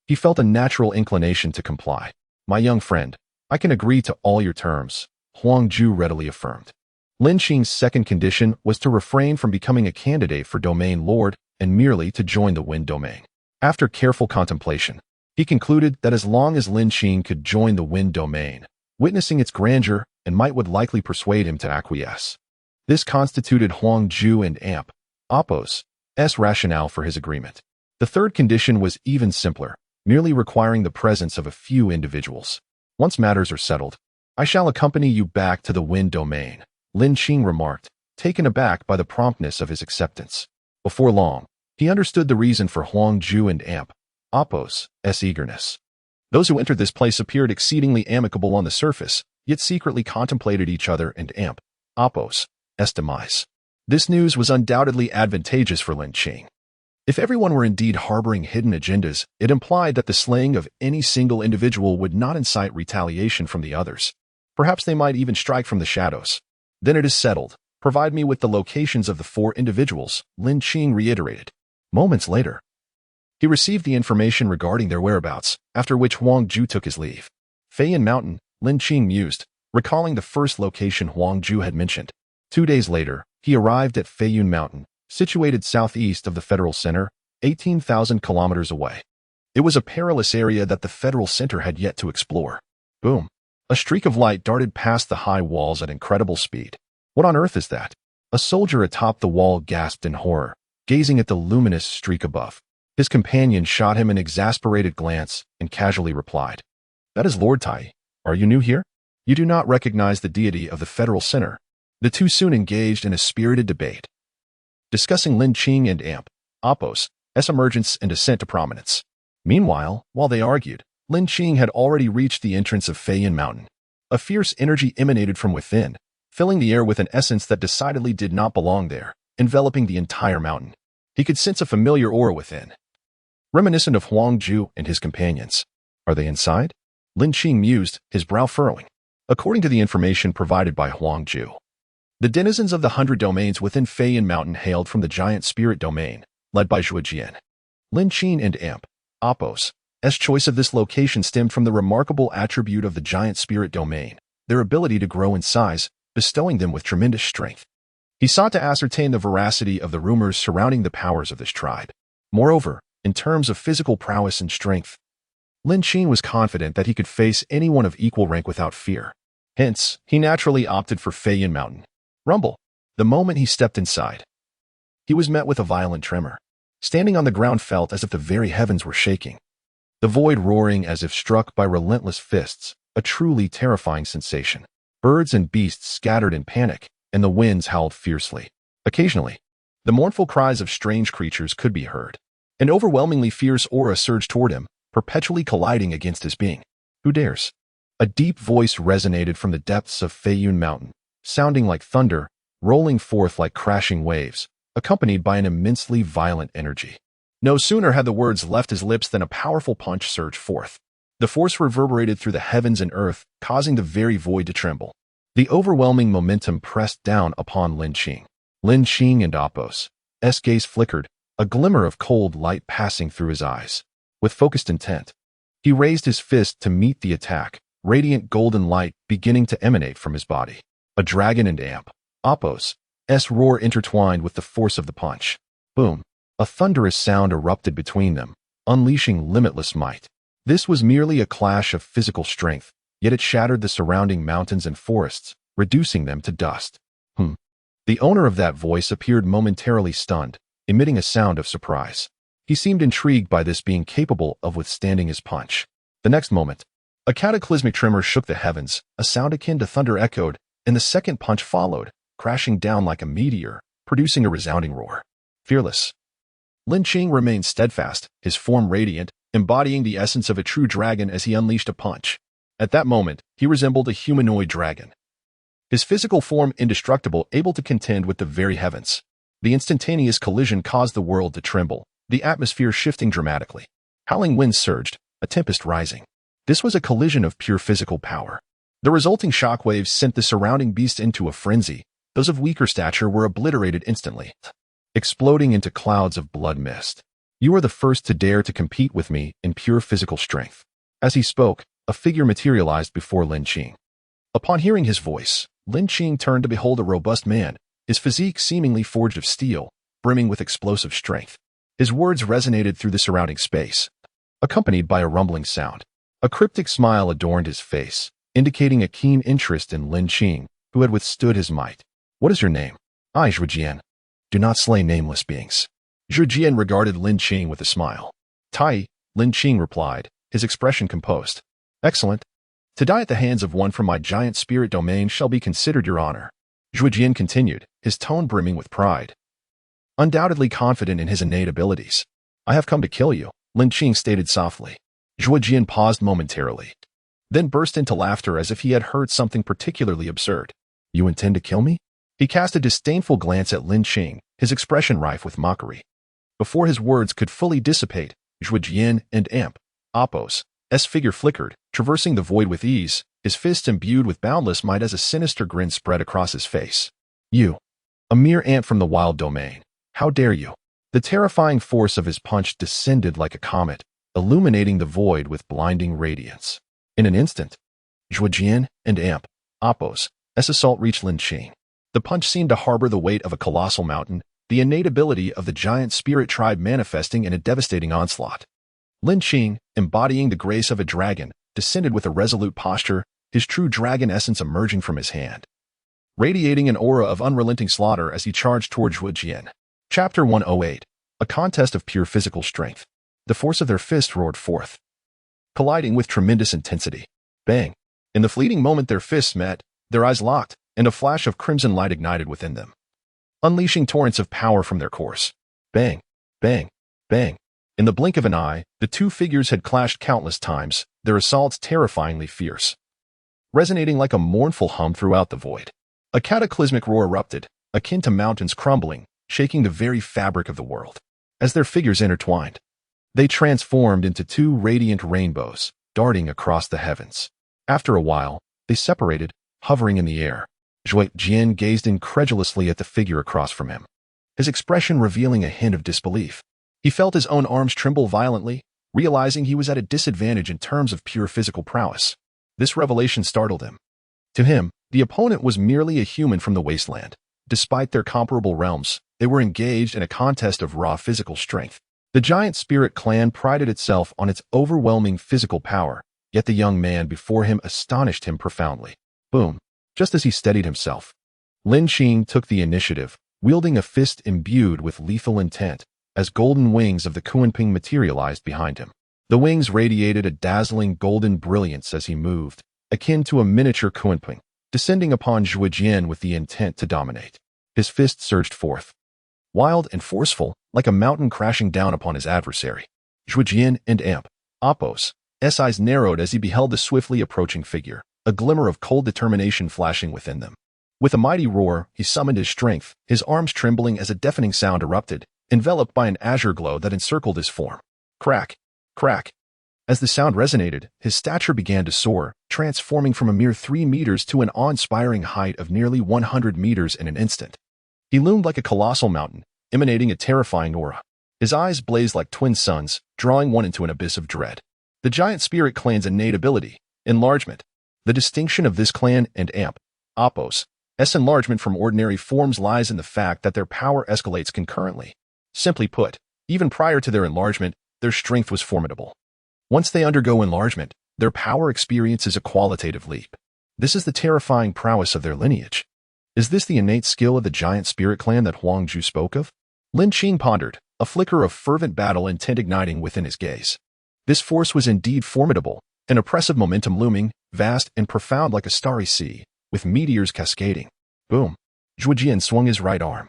he felt a natural inclination to comply. My young friend, I can agree to all your terms, Huang Ju readily affirmed. Lin Qing's second condition was to refrain from becoming a candidate for domain lord and merely to join the wind domain. After careful contemplation, he concluded that as long as Lin Qing could join the wind domain, witnessing its grandeur and might would likely persuade him to acquiesce. This constituted Huang Ju and Amp Apos S rationale for his agreement. The third condition was even simpler, merely requiring the presence of a few individuals. Once matters are settled, I shall accompany you back to the wind domain, Lin Qing remarked, taken aback by the promptness of his acceptance. Before long, he understood the reason for Huang Ju and Amp Apos S eagerness. Those who entered this place appeared exceedingly amicable on the surface, yet secretly contemplated each other and Amp Apos S demise. This news was undoubtedly advantageous for Lin Qing. If everyone were indeed harboring hidden agendas, it implied that the slaying of any single individual would not incite retaliation from the others. Perhaps they might even strike from the shadows. Then it is settled. Provide me with the locations of the 4 individuals, Lin Qing reiterated. Moments later, he received the information regarding their whereabouts, after which Huang Ju took his leave. Feiyan Mountain, Lin Qing mused, recalling the first location Huang Ju had mentioned. 2 days later, he arrived at Feiyun Mountain, situated southeast of the Federal Center, 18,000 kilometers away. It was a perilous area that the Federal Center had yet to explore. Boom. A streak of light darted past the high walls at incredible speed. What on earth is that? A soldier atop the wall gasped in horror, gazing at the luminous streak above. His companion shot him an exasperated glance and casually replied, "That is Lord Tai. Are you new here? You do not recognize the deity of the Federal Center." The two soon engaged in a spirited debate, discussing Lin Qing and Amp Apos S emergence and ascent to prominence. Meanwhile, while they argued, Lin Qing had already reached the entrance of Feiyun Mountain. A fierce energy emanated from within, filling the air with an essence that decidedly did not belong there, enveloping the entire mountain. He could sense a familiar aura within, reminiscent of Huang Ju and his companions. Are they inside? Lin Qing mused, his brow furrowing. According to the information provided by Huang Ju, the denizens of the 100 domains within Feiyun Mountain hailed from the giant spirit domain, led by Zhuo Jian. Lin Qing and Amp Apos S choice of this location stemmed from the remarkable attribute of the giant spirit domain, their ability to grow in size, bestowing them with tremendous strength. He sought to ascertain the veracity of the rumors surrounding the powers of this tribe. Moreover, in terms of physical prowess and strength, Lin Qing was confident that he could face anyone of equal rank without fear. Hence, he naturally opted for Feiyun Mountain. Rumble. The moment he stepped inside, he was met with a violent tremor. Standing on the ground felt as if the very heavens were shaking. The void roaring as if struck by relentless fists, a truly terrifying sensation. Birds and beasts scattered in panic, and the winds howled fiercely. Occasionally, the mournful cries of strange creatures could be heard. An overwhelmingly fierce aura surged toward him, perpetually colliding against his being. Who dares? A deep voice resonated from the depths of Feiyun Mountain, sounding like thunder, rolling forth like crashing waves, accompanied by an immensely violent energy. No sooner had the words left his lips than a powerful punch surged forth. The force reverberated through the heavens and earth, causing the very void to tremble. The overwhelming momentum pressed down upon Lin Qing. Lin Qing and Apos S gaze flickered, a glimmer of cold light passing through his eyes. With focused intent, he raised his fist to meet the attack, radiant golden light beginning to emanate from his body. A dragon and Amp Apos. S roar intertwined with the force of the punch. Boom. A thunderous sound erupted between them, unleashing limitless might. This was merely a clash of physical strength, yet it shattered the surrounding mountains and forests, reducing them to dust. The owner of that voice appeared momentarily stunned, emitting a sound of surprise. He seemed intrigued by this being capable of withstanding his punch. The next moment, a cataclysmic tremor shook the heavens, a sound akin to thunder echoed, and the second punch followed, crashing down like a meteor, producing a resounding roar. Fearless. Lin Qing remained steadfast, his form radiant, embodying the essence of a true dragon as he unleashed a punch. At that moment, he resembled a humanoid dragon. His physical form indestructible, able to contend with the very heavens. The instantaneous collision caused the world to tremble, the atmosphere shifting dramatically. Howling winds surged, a tempest rising. This was a collision of pure physical power. The resulting shockwaves sent the surrounding beasts into a frenzy. Those of weaker stature were obliterated instantly, exploding into clouds of blood mist. You are the first to dare to compete with me in pure physical strength. As he spoke, a figure materialized before Lin Qing. Upon hearing his voice, Lin Qing turned to behold a robust man, his physique seemingly forged of steel, brimming with explosive strength. His words resonated through the surrounding space, accompanied by a rumbling sound. A cryptic smile adorned his face, indicating a keen interest in Lin Qing, who had withstood his might. What is your name? I, Zhujian. Do not slay nameless beings. Zhujian regarded Lin Qing with a smile. Tai, Lin Qing replied, his expression composed. Excellent. To die at the hands of one from my giant spirit domain shall be considered your honor. Zhujian continued, his tone brimming with pride. Undoubtedly confident in his innate abilities. I have come to kill you, Lin Qing stated softly. Zhujian paused momentarily, then burst into laughter as if he had heard something particularly absurd. You intend to kill me? He cast a disdainful glance at Lin Qing, his expression rife with mockery. Before his words could fully dissipate, Zhujian and Apos' figure flickered, traversing the void with ease, his fists imbued with boundless might as a sinister grin spread across his face. You, a mere ant from the wild domain. How dare you? The terrifying force of his punch descended like a comet, illuminating the void with blinding radiance. In an instant, Zhujian and Apos' assault reached Lin Qing. The punch seemed to harbor the weight of a colossal mountain, the innate ability of the giant spirit tribe manifesting in a devastating onslaught. Lin Qing, embodying the grace of a dragon, descended with a resolute posture, his true dragon essence emerging from his hand, radiating an aura of unrelenting slaughter as he charged toward Zhujian. Chapter 108. A contest of pure physical strength. The force of their fists roared forth, colliding with tremendous intensity. Bang! In the fleeting moment their fists met, their eyes locked, and a flash of crimson light ignited within them, unleashing torrents of power from their course. Bang! Bang! Bang! In the blink of an eye, the two figures had clashed countless times, their assaults terrifyingly fierce, resonating like a mournful hum throughout the void. A cataclysmic roar erupted, akin to mountains crumbling, shaking the very fabric of the world. As their figures intertwined, they transformed into two radiant rainbows, darting across the heavens. After a while, they separated, hovering in the air. Zhujian gazed incredulously at the figure across from him, his expression revealing a hint of disbelief. He felt his own arms tremble violently, realizing he was at a disadvantage in terms of pure physical prowess. This revelation startled him. To him, the opponent was merely a human from the wasteland. Despite their comparable realms, they were engaged in a contest of raw physical strength. The giant spirit clan prided itself on its overwhelming physical power, yet the young man before him astonished him profoundly. Boom! Just as he steadied himself, Lin Qing took the initiative, wielding a fist imbued with lethal intent, as golden wings of the Kunping materialized behind him. The wings radiated a dazzling golden brilliance as he moved, akin to a miniature Kunping, descending upon Zhujian with the intent to dominate. His fist surged forth, wild and forceful, like a mountain crashing down upon his adversary. Zhujian and Apos' eyes narrowed as he beheld the swiftly approaching figure, a glimmer of cold determination flashing within them. With a mighty roar, he summoned his strength, his arms trembling as a deafening sound erupted, enveloped by an azure glow that encircled his form. Crack! Crack! As the sound resonated, his stature began to soar, transforming from a mere 3 meters to an awe-inspiring height of nearly 100 meters in an instant. He loomed like a colossal mountain, emanating a terrifying aura. His eyes blazed like twin suns, drawing one into an abyss of dread. The giant spirit clan's innate ability, enlargement. The distinction of this clan and Apos' S enlargement from ordinary forms lies in the fact that their power escalates concurrently. Simply put, even prior to their enlargement, their strength was formidable. Once they undergo enlargement, their power experiences a qualitative leap. This is the terrifying prowess of their lineage. Is this the innate skill of the giant spirit clan that Huang Ju spoke of? Lin Qing pondered, a flicker of fervent battle intent igniting within his gaze. This force was indeed formidable, an oppressive momentum looming, vast and profound like a starry sea, with meteors cascading. Boom! Zhujian swung his right arm,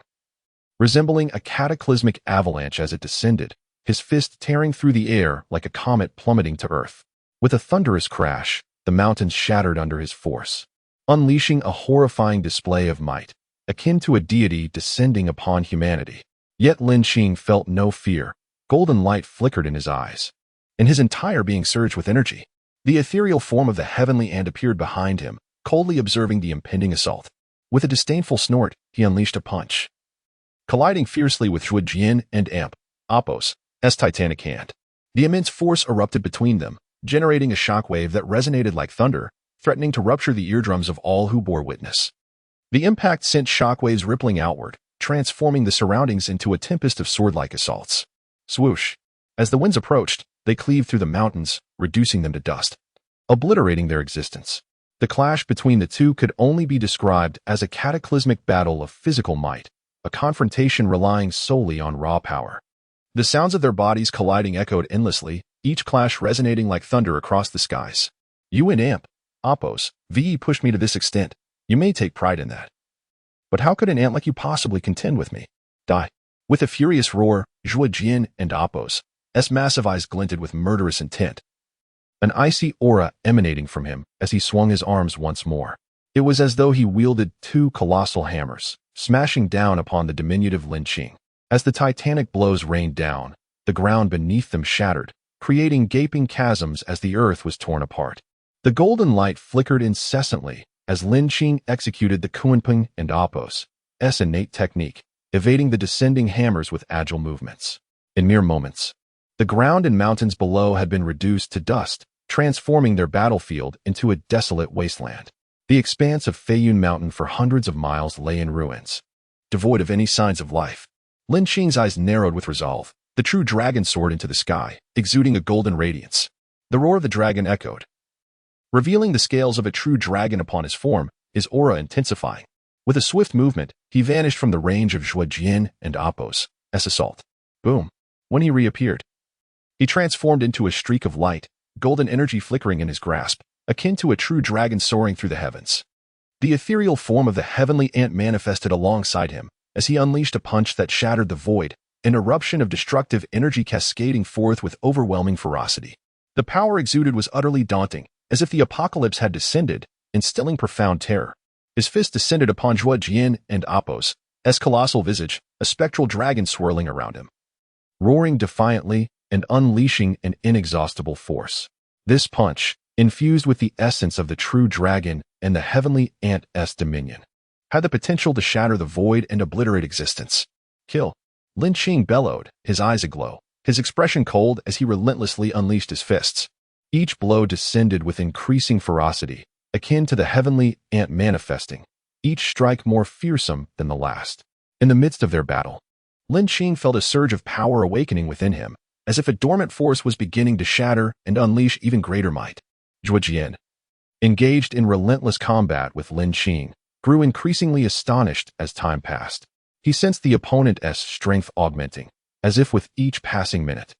resembling a cataclysmic avalanche as it descended, his fist tearing through the air like a comet plummeting to earth. With a thunderous crash, the mountains shattered under his force, unleashing a horrifying display of might, akin to a deity descending upon humanity. Yet Lin Qing felt no fear. Golden light flickered in his eyes, and his entire being surged with energy. The ethereal form of the heavenly ant appeared behind him, coldly observing the impending assault. With a disdainful snort, he unleashed a punch, colliding fiercely with Zhujian and Apos' titanic hand. The immense force erupted between them, generating a shockwave that resonated like thunder, threatening to rupture the eardrums of all who bore witness. The impact sent shockwaves rippling outward, transforming the surroundings into a tempest of sword-like assaults. Swoosh! As the winds approached, they cleaved through the mountains, reducing them to dust, obliterating their existence. The clash between the two could only be described as a cataclysmic battle of physical might, a confrontation relying solely on raw power. The sounds of their bodies colliding echoed endlessly, each clash resonating like thunder across the skies. You and Apos, VE pushed me to this extent. You may take pride in that. But how could an ant like you possibly contend with me? Die. With a furious roar, Zhujian and Apos' massive eyes glinted with murderous intent, an icy aura emanating from him as he swung his arms once more. It was as though he wielded two colossal hammers, smashing down upon the diminutive Lin Qing. As the titanic blows rained down, the ground beneath them shattered, creating gaping chasms as the earth was torn apart. The golden light flickered incessantly as Lin Qing executed the Kunpeng and Apos' innate technique, evading the descending hammers with agile movements. In mere moments, the ground and mountains below had been reduced to dust, transforming their battlefield into a desolate wasteland. The expanse of Feiyun Mountain for hundreds of miles lay in ruins, devoid of any signs of life. Lin Qing's eyes narrowed with resolve, the true dragon soared into the sky, exuding a golden radiance. The roar of the dragon echoed, revealing the scales of a true dragon upon his form, his aura intensifying. With a swift movement, he vanished from the range of Zhujian and Apos' assault. Boom! When he reappeared, he transformed into a streak of light, golden energy flickering in his grasp, akin to a true dragon soaring through the heavens. The ethereal form of the heavenly ant manifested alongside him, as he unleashed a punch that shattered the void, an eruption of destructive energy cascading forth with overwhelming ferocity. The power exuded was utterly daunting, as if the apocalypse had descended, instilling profound terror. His fist descended upon Zhujian and Apos' colossal visage, a spectral dragon swirling around him, roaring defiantly and unleashing an inexhaustible force. This punch, infused with the essence of the true dragon and the heavenly ant's dominion, had the potential to shatter the void and obliterate existence. Kill! Lin Qing bellowed, his eyes aglow, his expression cold as he relentlessly unleashed his fists. Each blow descended with increasing ferocity, akin to the heavenly ant manifesting, each strike more fearsome than the last. In the midst of their battle, Lin Qing felt a surge of power awakening within him, as if a dormant force was beginning to shatter and unleash even greater might. Zhujian, engaged in relentless combat with Lin Qing, grew increasingly astonished as time passed. He sensed the opponent's strength augmenting, as if with each passing minute.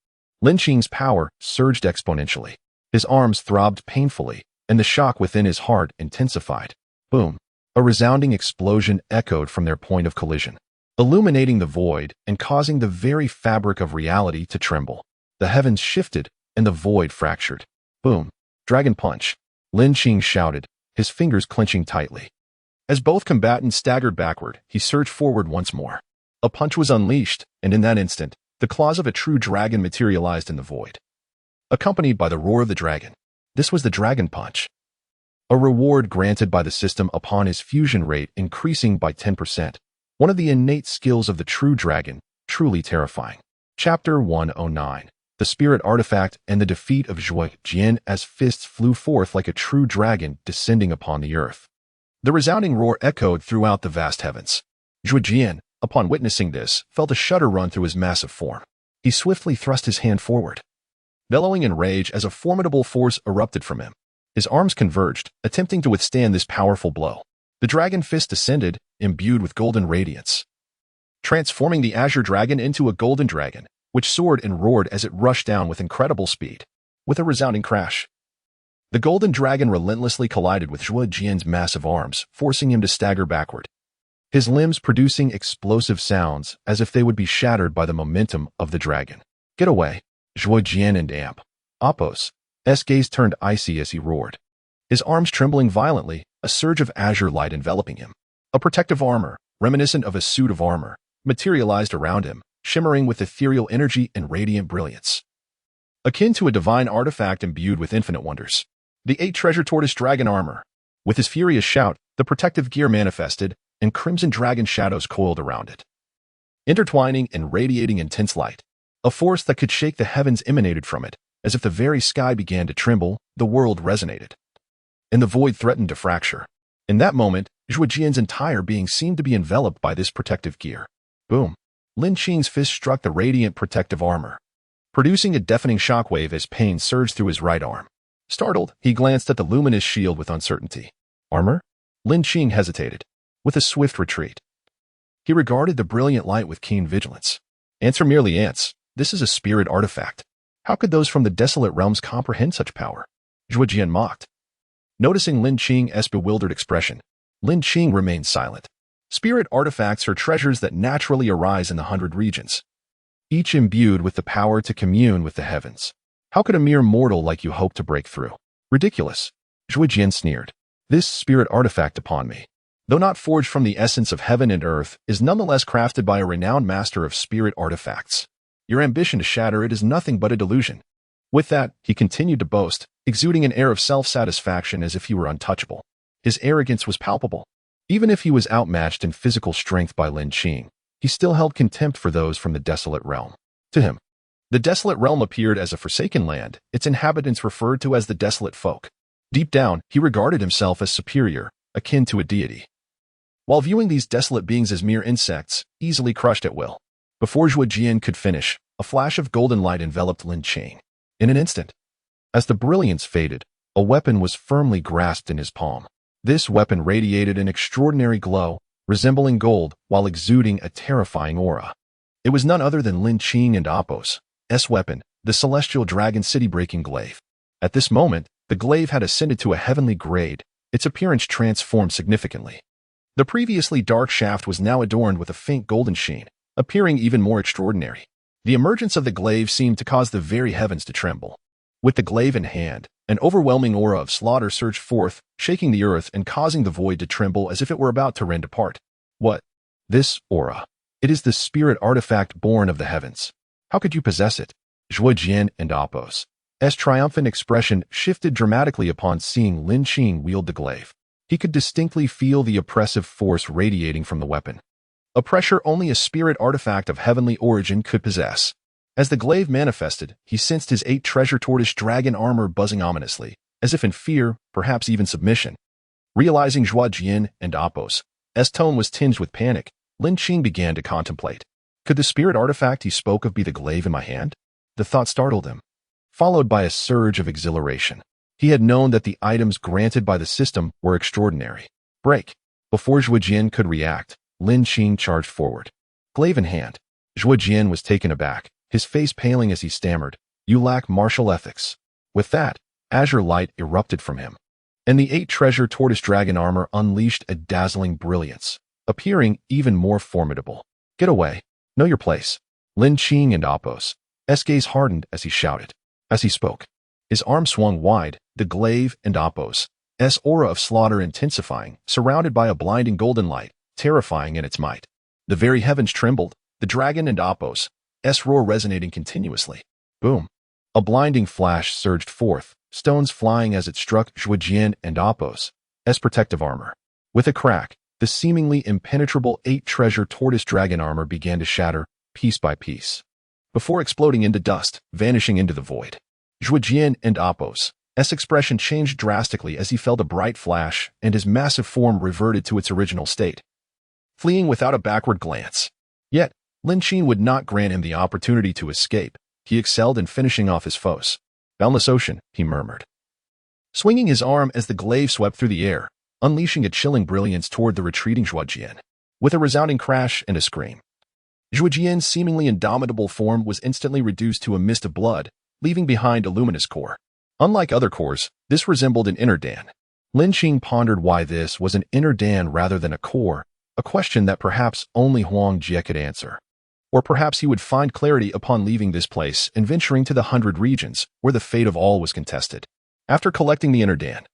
Lin Qing's power surged exponentially. His arms throbbed painfully, and the shock within his heart intensified. Boom! A resounding explosion echoed from their point of collision, illuminating the void and causing the very fabric of reality to tremble. The heavens shifted, and the void fractured. Boom! Dragon punch! Lin Qing shouted, his fingers clenching tightly. As both combatants staggered backward, he surged forward once more. A punch was unleashed, and in that instant, the claws of a true dragon materialized in the void, accompanied by the roar of the dragon. This was the dragon punch, a reward granted by the system upon his fusion rate increasing by 10%. One of the innate skills of the true dragon, truly terrifying. Chapter 109. The Spirit Artifact and the Defeat of Zhujian as fists flew forth like a true dragon descending upon the earth. The resounding roar echoed throughout the vast heavens. Zhuo Jian, upon witnessing this, felt a shudder run through his massive form. He swiftly thrust his hand forward, bellowing in rage as a formidable force erupted from him. His arms converged, attempting to withstand this powerful blow. The dragon fist descended, imbued with golden radiance, transforming the azure dragon into a golden dragon, which soared and roared as it rushed down with incredible speed. With a resounding crash, the golden dragon relentlessly collided with Zhuo Jian's massive arms, forcing him to stagger backward, his limbs producing explosive sounds as if they would be shattered by the momentum of the dragon. Get away! Zhuo Jian and Apos' gaze turned icy as he roared, his arms trembling violently, a surge of azure light enveloping him. A protective armor, reminiscent of a suit of armor, materialized around him, shimmering with ethereal energy and radiant brilliance, akin to a divine artifact imbued with infinite wonders. The 8 treasure tortoise dragon armor. With his furious shout, the protective gear manifested, and crimson dragon shadows coiled around it, intertwining and radiating intense light. A force that could shake the heavens emanated from it, as if the very sky began to tremble. The world resonated, and the void threatened to fracture. In that moment, Zhuo Jian's entire being seemed to be enveloped by this protective gear. Boom! Lin Qing's fist struck the radiant protective armor, producing a deafening shockwave as pain surged through his right arm. Startled, he glanced at the luminous shield with uncertainty. Armor? Lin Qing hesitated. With a swift retreat, he regarded the brilliant light with keen vigilance. Ants are merely ants. This is a spirit artifact. How could those from the desolate realms comprehend such power? Zhuo Jian mocked. Noticing Lin Qing's bewildered expression, Lin Qing remained silent. Spirit artifacts are treasures that naturally arise in the 100 regions, each imbued with the power to commune with the heavens. How could a mere mortal like you hope to break through? Ridiculous. Zhuo Jian sneered. This spirit artifact upon me, though not forged from the essence of heaven and earth, is nonetheless crafted by a renowned master of spirit artifacts. Your ambition to shatter it is nothing but a delusion. With that, he continued to boast, exuding an air of self-satisfaction as if he were untouchable. His arrogance was palpable. Even if he was outmatched in physical strength by Lin Qing, he still held contempt for those from the desolate realm. To him, the desolate realm appeared as a forsaken land, its inhabitants referred to as the desolate folk. Deep down, he regarded himself as superior, akin to a deity, while viewing these desolate beings as mere insects, easily crushed at will. Before Zhuo Jian could finish, a flash of golden light enveloped Lin Qing. In an instant, as the brilliance faded, a weapon was firmly grasped in his palm. This weapon radiated an extraordinary glow, resembling gold, while exuding a terrifying aura. It was none other than Lin Qing and Apos' weapon, the celestial dragon city-breaking glaive. At this moment, the glaive had ascended to a heavenly grade, its appearance transformed significantly. The previously dark shaft was now adorned with a faint golden sheen, appearing even more extraordinary. The emergence of the glaive seemed to cause the very heavens to tremble. With the glaive in hand, an overwhelming aura of slaughter surged forth, shaking the earth and causing the void to tremble as if it were about to rend apart. What? This aura. It is the spirit artifact born of the heavens. How could you possess it? Zhuo Jian and Apos' triumphant expression shifted dramatically upon seeing Lin Qing wield the glaive. He could distinctly feel the oppressive force radiating from the weapon, a pressure only a spirit artifact of heavenly origin could possess. As the glaive manifested, he sensed his 8 treasure tortoise dragon armor buzzing ominously, as if in fear, perhaps even submission. Realizing Zhuo Jian and Apos' tone was tinged with panic, Lin Qing began to contemplate. Could the spirit artifact he spoke of be the glaive in my hand? The thought startled him, followed by a surge of exhilaration. He had known that the items granted by the system were extraordinary. Break! Before Zhuo Jian could react, Lin Qing charged forward, glaive in hand. Zhuo Jian was taken aback, his face paling as he stammered, "You lack martial ethics." With that, azure light erupted from him, and the 8 treasure tortoise dragon armor unleashed a dazzling brilliance, appearing even more formidable. Get away. Know your place. Lin Qing and Apos' gaze hardened as he shouted. As he spoke, his arm swung wide, the glaive and Apos' aura of slaughter intensifying, surrounded by a blinding golden light, terrifying in its might. The very heavens trembled, the dragon and Apos' roar resonating continuously. Boom! A blinding flash surged forth, stones flying as it struck Zhuo Jian and Apos' protective armor. With a crack, the seemingly impenetrable 8 treasure tortoise dragon armor began to shatter, piece by piece, before exploding into dust, vanishing into the void. Zhuo Jian and Apos' expression changed drastically as he felt a bright flash, and his massive form reverted to its original state, fleeing without a backward glance. Yet, Lin Qing would not grant him the opportunity to escape. He excelled in finishing off his foes. "Boundless ocean," he murmured, swinging his arm as the glaive swept through the air, unleashing a chilling brilliance toward the retreating Zhuojian. With a resounding crash and a scream, Zhuojian's seemingly indomitable form was instantly reduced to a mist of blood, leaving behind a luminous core. Unlike other cores, this resembled an inner Dan. Lin Qing pondered why this was an inner Dan rather than a core, a question that perhaps only Huang Jie could answer. Or perhaps he would find clarity upon leaving this place and venturing to the 100 regions, where the fate of all was contested. After collecting the inner Dan,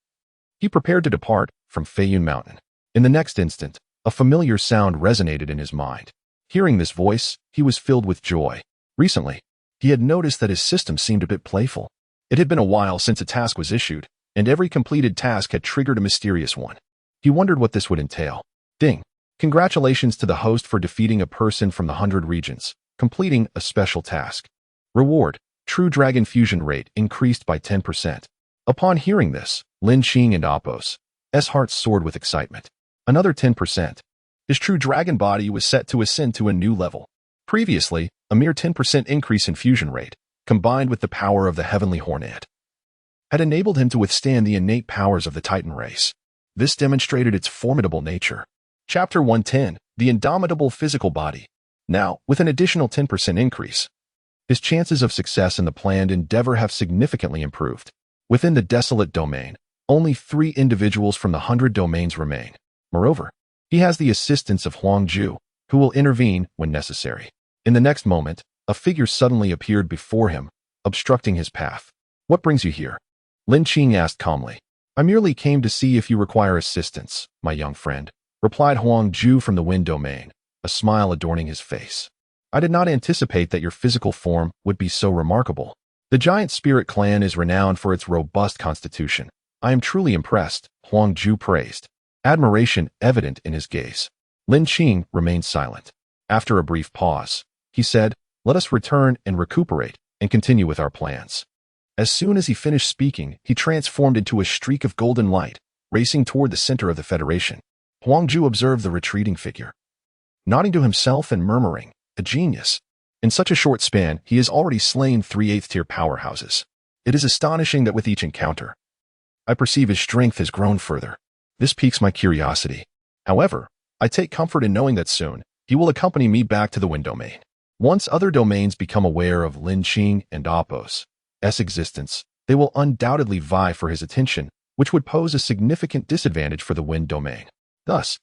he prepared to depart from Feiyun Mountain. In the next instant, a familiar sound resonated in his mind. Hearing this voice, he was filled with joy. Recently, he had noticed that his system seemed a bit playful. It had been a while since a task was issued, and every completed task had triggered a mysterious one. He wondered what this would entail. Ding! Congratulations to the host for defeating a person from the 100 regions, completing a special task. Reward: True Dragon Fusion Rate increased by 10%. Upon hearing this, Lin Qing and Apos' hearts soared with excitement. Another 10%. His true dragon body was set to ascend to a new level. Previously, a mere 10% increase in fusion rate, combined with the power of the Heavenly Hornet, had enabled him to withstand the innate powers of the Titan race. This demonstrated its formidable nature. Chapter 110, The Indomitable Physical Body. Now, with an additional 10% increase, his chances of success in the planned endeavor have significantly improved. Within the desolate domain, only 3 individuals from the 100 domains remain. Moreover, he has the assistance of Huang Ju, who will intervene when necessary. In the next moment, a figure suddenly appeared before him, obstructing his path. "What brings you here?" Lin Qing asked calmly. "I merely came to see if you require assistance, my young friend," replied Huang Ju from the Wind Domain, a smile adorning his face. "I did not anticipate that your physical form would be so remarkable. The giant spirit clan is renowned for its robust constitution. I am truly impressed," Huang Ju praised, admiration evident in his gaze. Lin Qing remained silent. After a brief pause, he said, "Let us return and recuperate and continue with our plans." As soon as he finished speaking, he transformed into a streak of golden light, racing toward the center of the Federation. Huang Ju observed the retreating figure, nodding to himself and murmuring, "A genius. In such a short span, he has already slain 3 8th-tier powerhouses. It is astonishing that with each encounter, I perceive his strength has grown further. This piques my curiosity. However, I take comfort in knowing that soon, he will accompany me back to the Wind Domain. Once other domains become aware of Lin Qing and Apos' existence, they will undoubtedly vie for his attention, which would pose a significant disadvantage for the Wind Domain. Thus,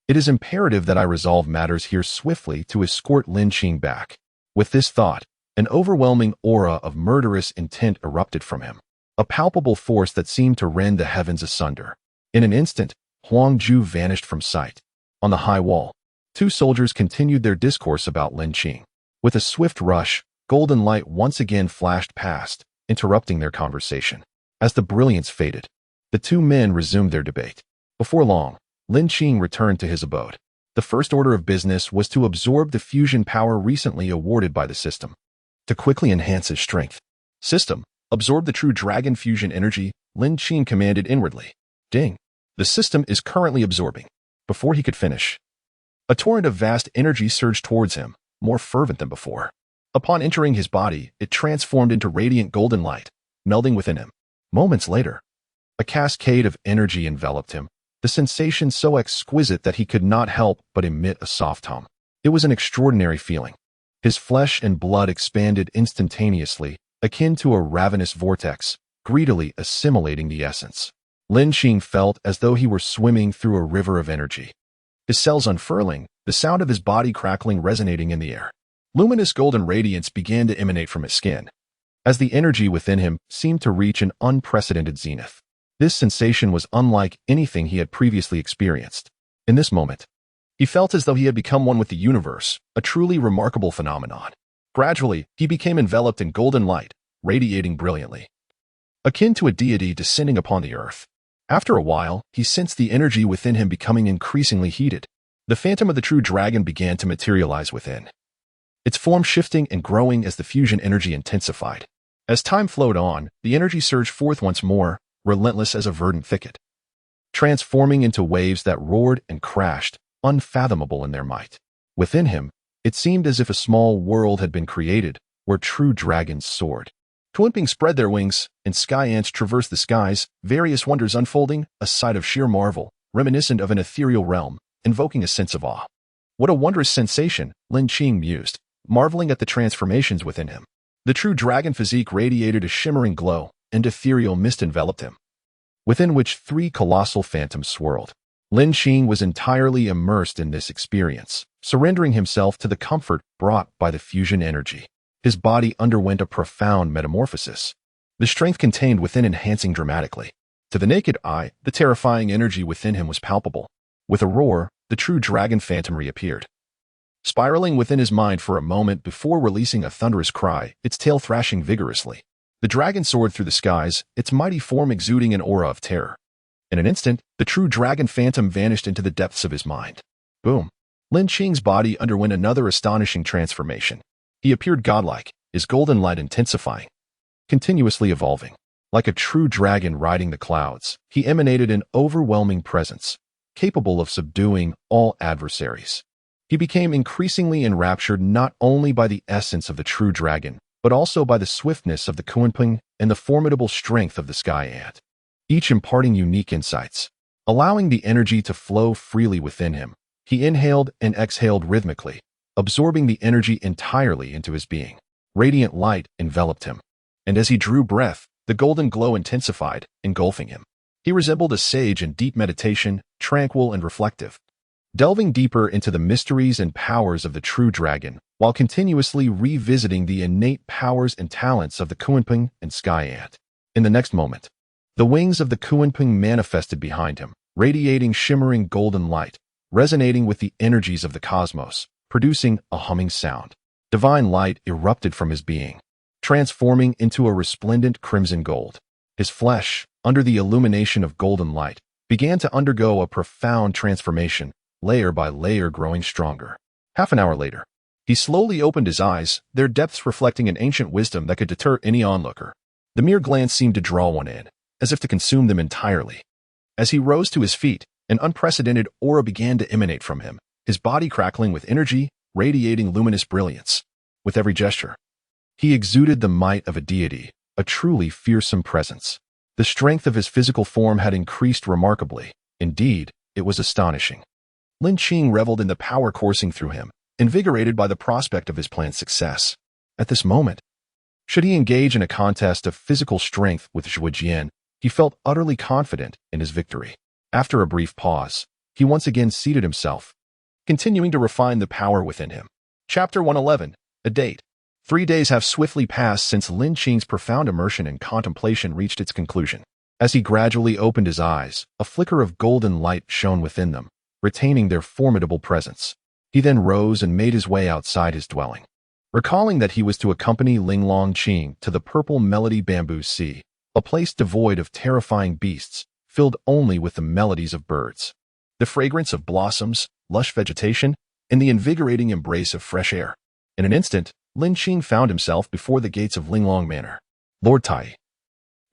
it is imperative that I resolve matters here swiftly to escort Lin Qing back." With this thought, an overwhelming aura of murderous intent erupted from him, a palpable force that seemed to rend the heavens asunder. In an instant, Huang Ju vanished from sight. On the high wall, 2 soldiers continued their discourse about Lin Qing. With a swift rush, golden light once again flashed past, interrupting their conversation. As the brilliance faded, the 2 men resumed their debate. Before long, Lin Qing returned to his abode. The first order of business was to absorb the fusion power recently awarded by the system, to quickly enhance his strength. "System, absorb the true dragon fusion energy," Lin Qing commanded inwardly. Ding. The system is currently absorbing. Before he could finish, a torrent of vast energy surged towards him, more fervent than before. Upon entering his body, it transformed into radiant golden light, melding within him. Moments later, a cascade of energy enveloped him, the sensation so exquisite that he could not help but emit a soft hum. It was an extraordinary feeling. His flesh and blood expanded instantaneously, akin to a ravenous vortex, greedily assimilating the essence. Lin Qing felt as though he were swimming through a river of energy. His cells unfurling, the sound of his body crackling resonating in the air. Luminous golden radiance began to emanate from his skin, as the energy within him seemed to reach an unprecedented zenith. This sensation was unlike anything he had previously experienced. In this moment, he felt as though he had become one with the universe, a truly remarkable phenomenon. Gradually, he became enveloped in golden light, radiating brilliantly, akin to a deity descending upon the earth. After a while, he sensed the energy within him becoming increasingly heated. The phantom of the true dragon began to materialize within, its form shifting and growing as the fusion energy intensified. As time flowed on, the energy surged forth once more, relentless as a verdant thicket, transforming into waves that roared and crashed, unfathomable in their might. Within him, it seemed as if a small world had been created, where true dragons soared. Twimping spread their wings, and sky ants traversed the skies, various wonders unfolding, a sight of sheer marvel, reminiscent of an ethereal realm, invoking a sense of awe. What a wondrous sensation, Lin Qing mused, marveling at the transformations within him. The true dragon physique radiated a shimmering glow, and ethereal mist enveloped him, within which 3 colossal phantoms swirled. Lin Qing was entirely immersed in this experience, surrendering himself to the comfort brought by the fusion energy. His body underwent a profound metamorphosis, the strength contained within enhancing dramatically. To the naked eye, the terrifying energy within him was palpable. With a roar, the true dragon phantom reappeared, spiraling within his mind for a moment before releasing a thunderous cry, its tail thrashing vigorously. The dragon soared through the skies, its mighty form exuding an aura of terror. In an instant, the true dragon phantom vanished into the depths of his mind. Boom! Lin Qing's body underwent another astonishing transformation. He appeared godlike, his golden light intensifying, continuously evolving. Like a true dragon riding the clouds, he emanated an overwhelming presence, capable of subduing all adversaries. He became increasingly enraptured not only by the essence of the true dragon, but also by the swiftness of the Kunpeng and the formidable strength of the sky ant, each imparting unique insights. Allowing the energy to flow freely within him, he inhaled and exhaled rhythmically, absorbing the energy entirely into his being. Radiant light enveloped him, and as he drew breath, the golden glow intensified, engulfing him. He resembled a sage in deep meditation, tranquil and reflective, delving deeper into the mysteries and powers of the true dragon, while continuously revisiting the innate powers and talents of the Kunpeng and sky ant. In the next moment, the wings of the Kunpeng manifested behind him, radiating shimmering golden light, resonating with the energies of the cosmos, producing a humming sound. Divine light erupted from his being, transforming into a resplendent crimson gold. His flesh, under the illumination of golden light, began to undergo a profound transformation, layer by layer growing stronger. Half an hour later, he slowly opened his eyes, their depths reflecting an ancient wisdom that could deter any onlooker. The mere glance seemed to draw one in, as if to consume them entirely. As he rose to his feet, an unprecedented aura began to emanate from him, his body crackling with energy, radiating luminous brilliance. With every gesture, he exuded the might of a deity, a truly fearsome presence. The strength of his physical form had increased remarkably. Indeed, it was astonishing. Lin Qing reveled in the power coursing through him, invigorated by the prospect of his planned success. At this moment, should he engage in a contest of physical strength with Zhuo Jian, he felt utterly confident in his victory. After a brief pause, he once again seated himself, continuing to refine the power within him. Chapter 111. A date. 3 days have swiftly passed since Lin Qing's profound immersion in contemplation reached its conclusion. As he gradually opened his eyes, a flicker of golden light shone within them, retaining their formidable presence. He then rose and made his way outside his dwelling, recalling that he was to accompany Lin Qing to the Purple Melody Bamboo Sea, a place devoid of terrifying beasts, filled only with the melodies of birds, the fragrance of blossoms, lush vegetation, and the invigorating embrace of fresh air. In an instant, Lin Qing found himself before the gates of Linglong Manor. Lord Tai,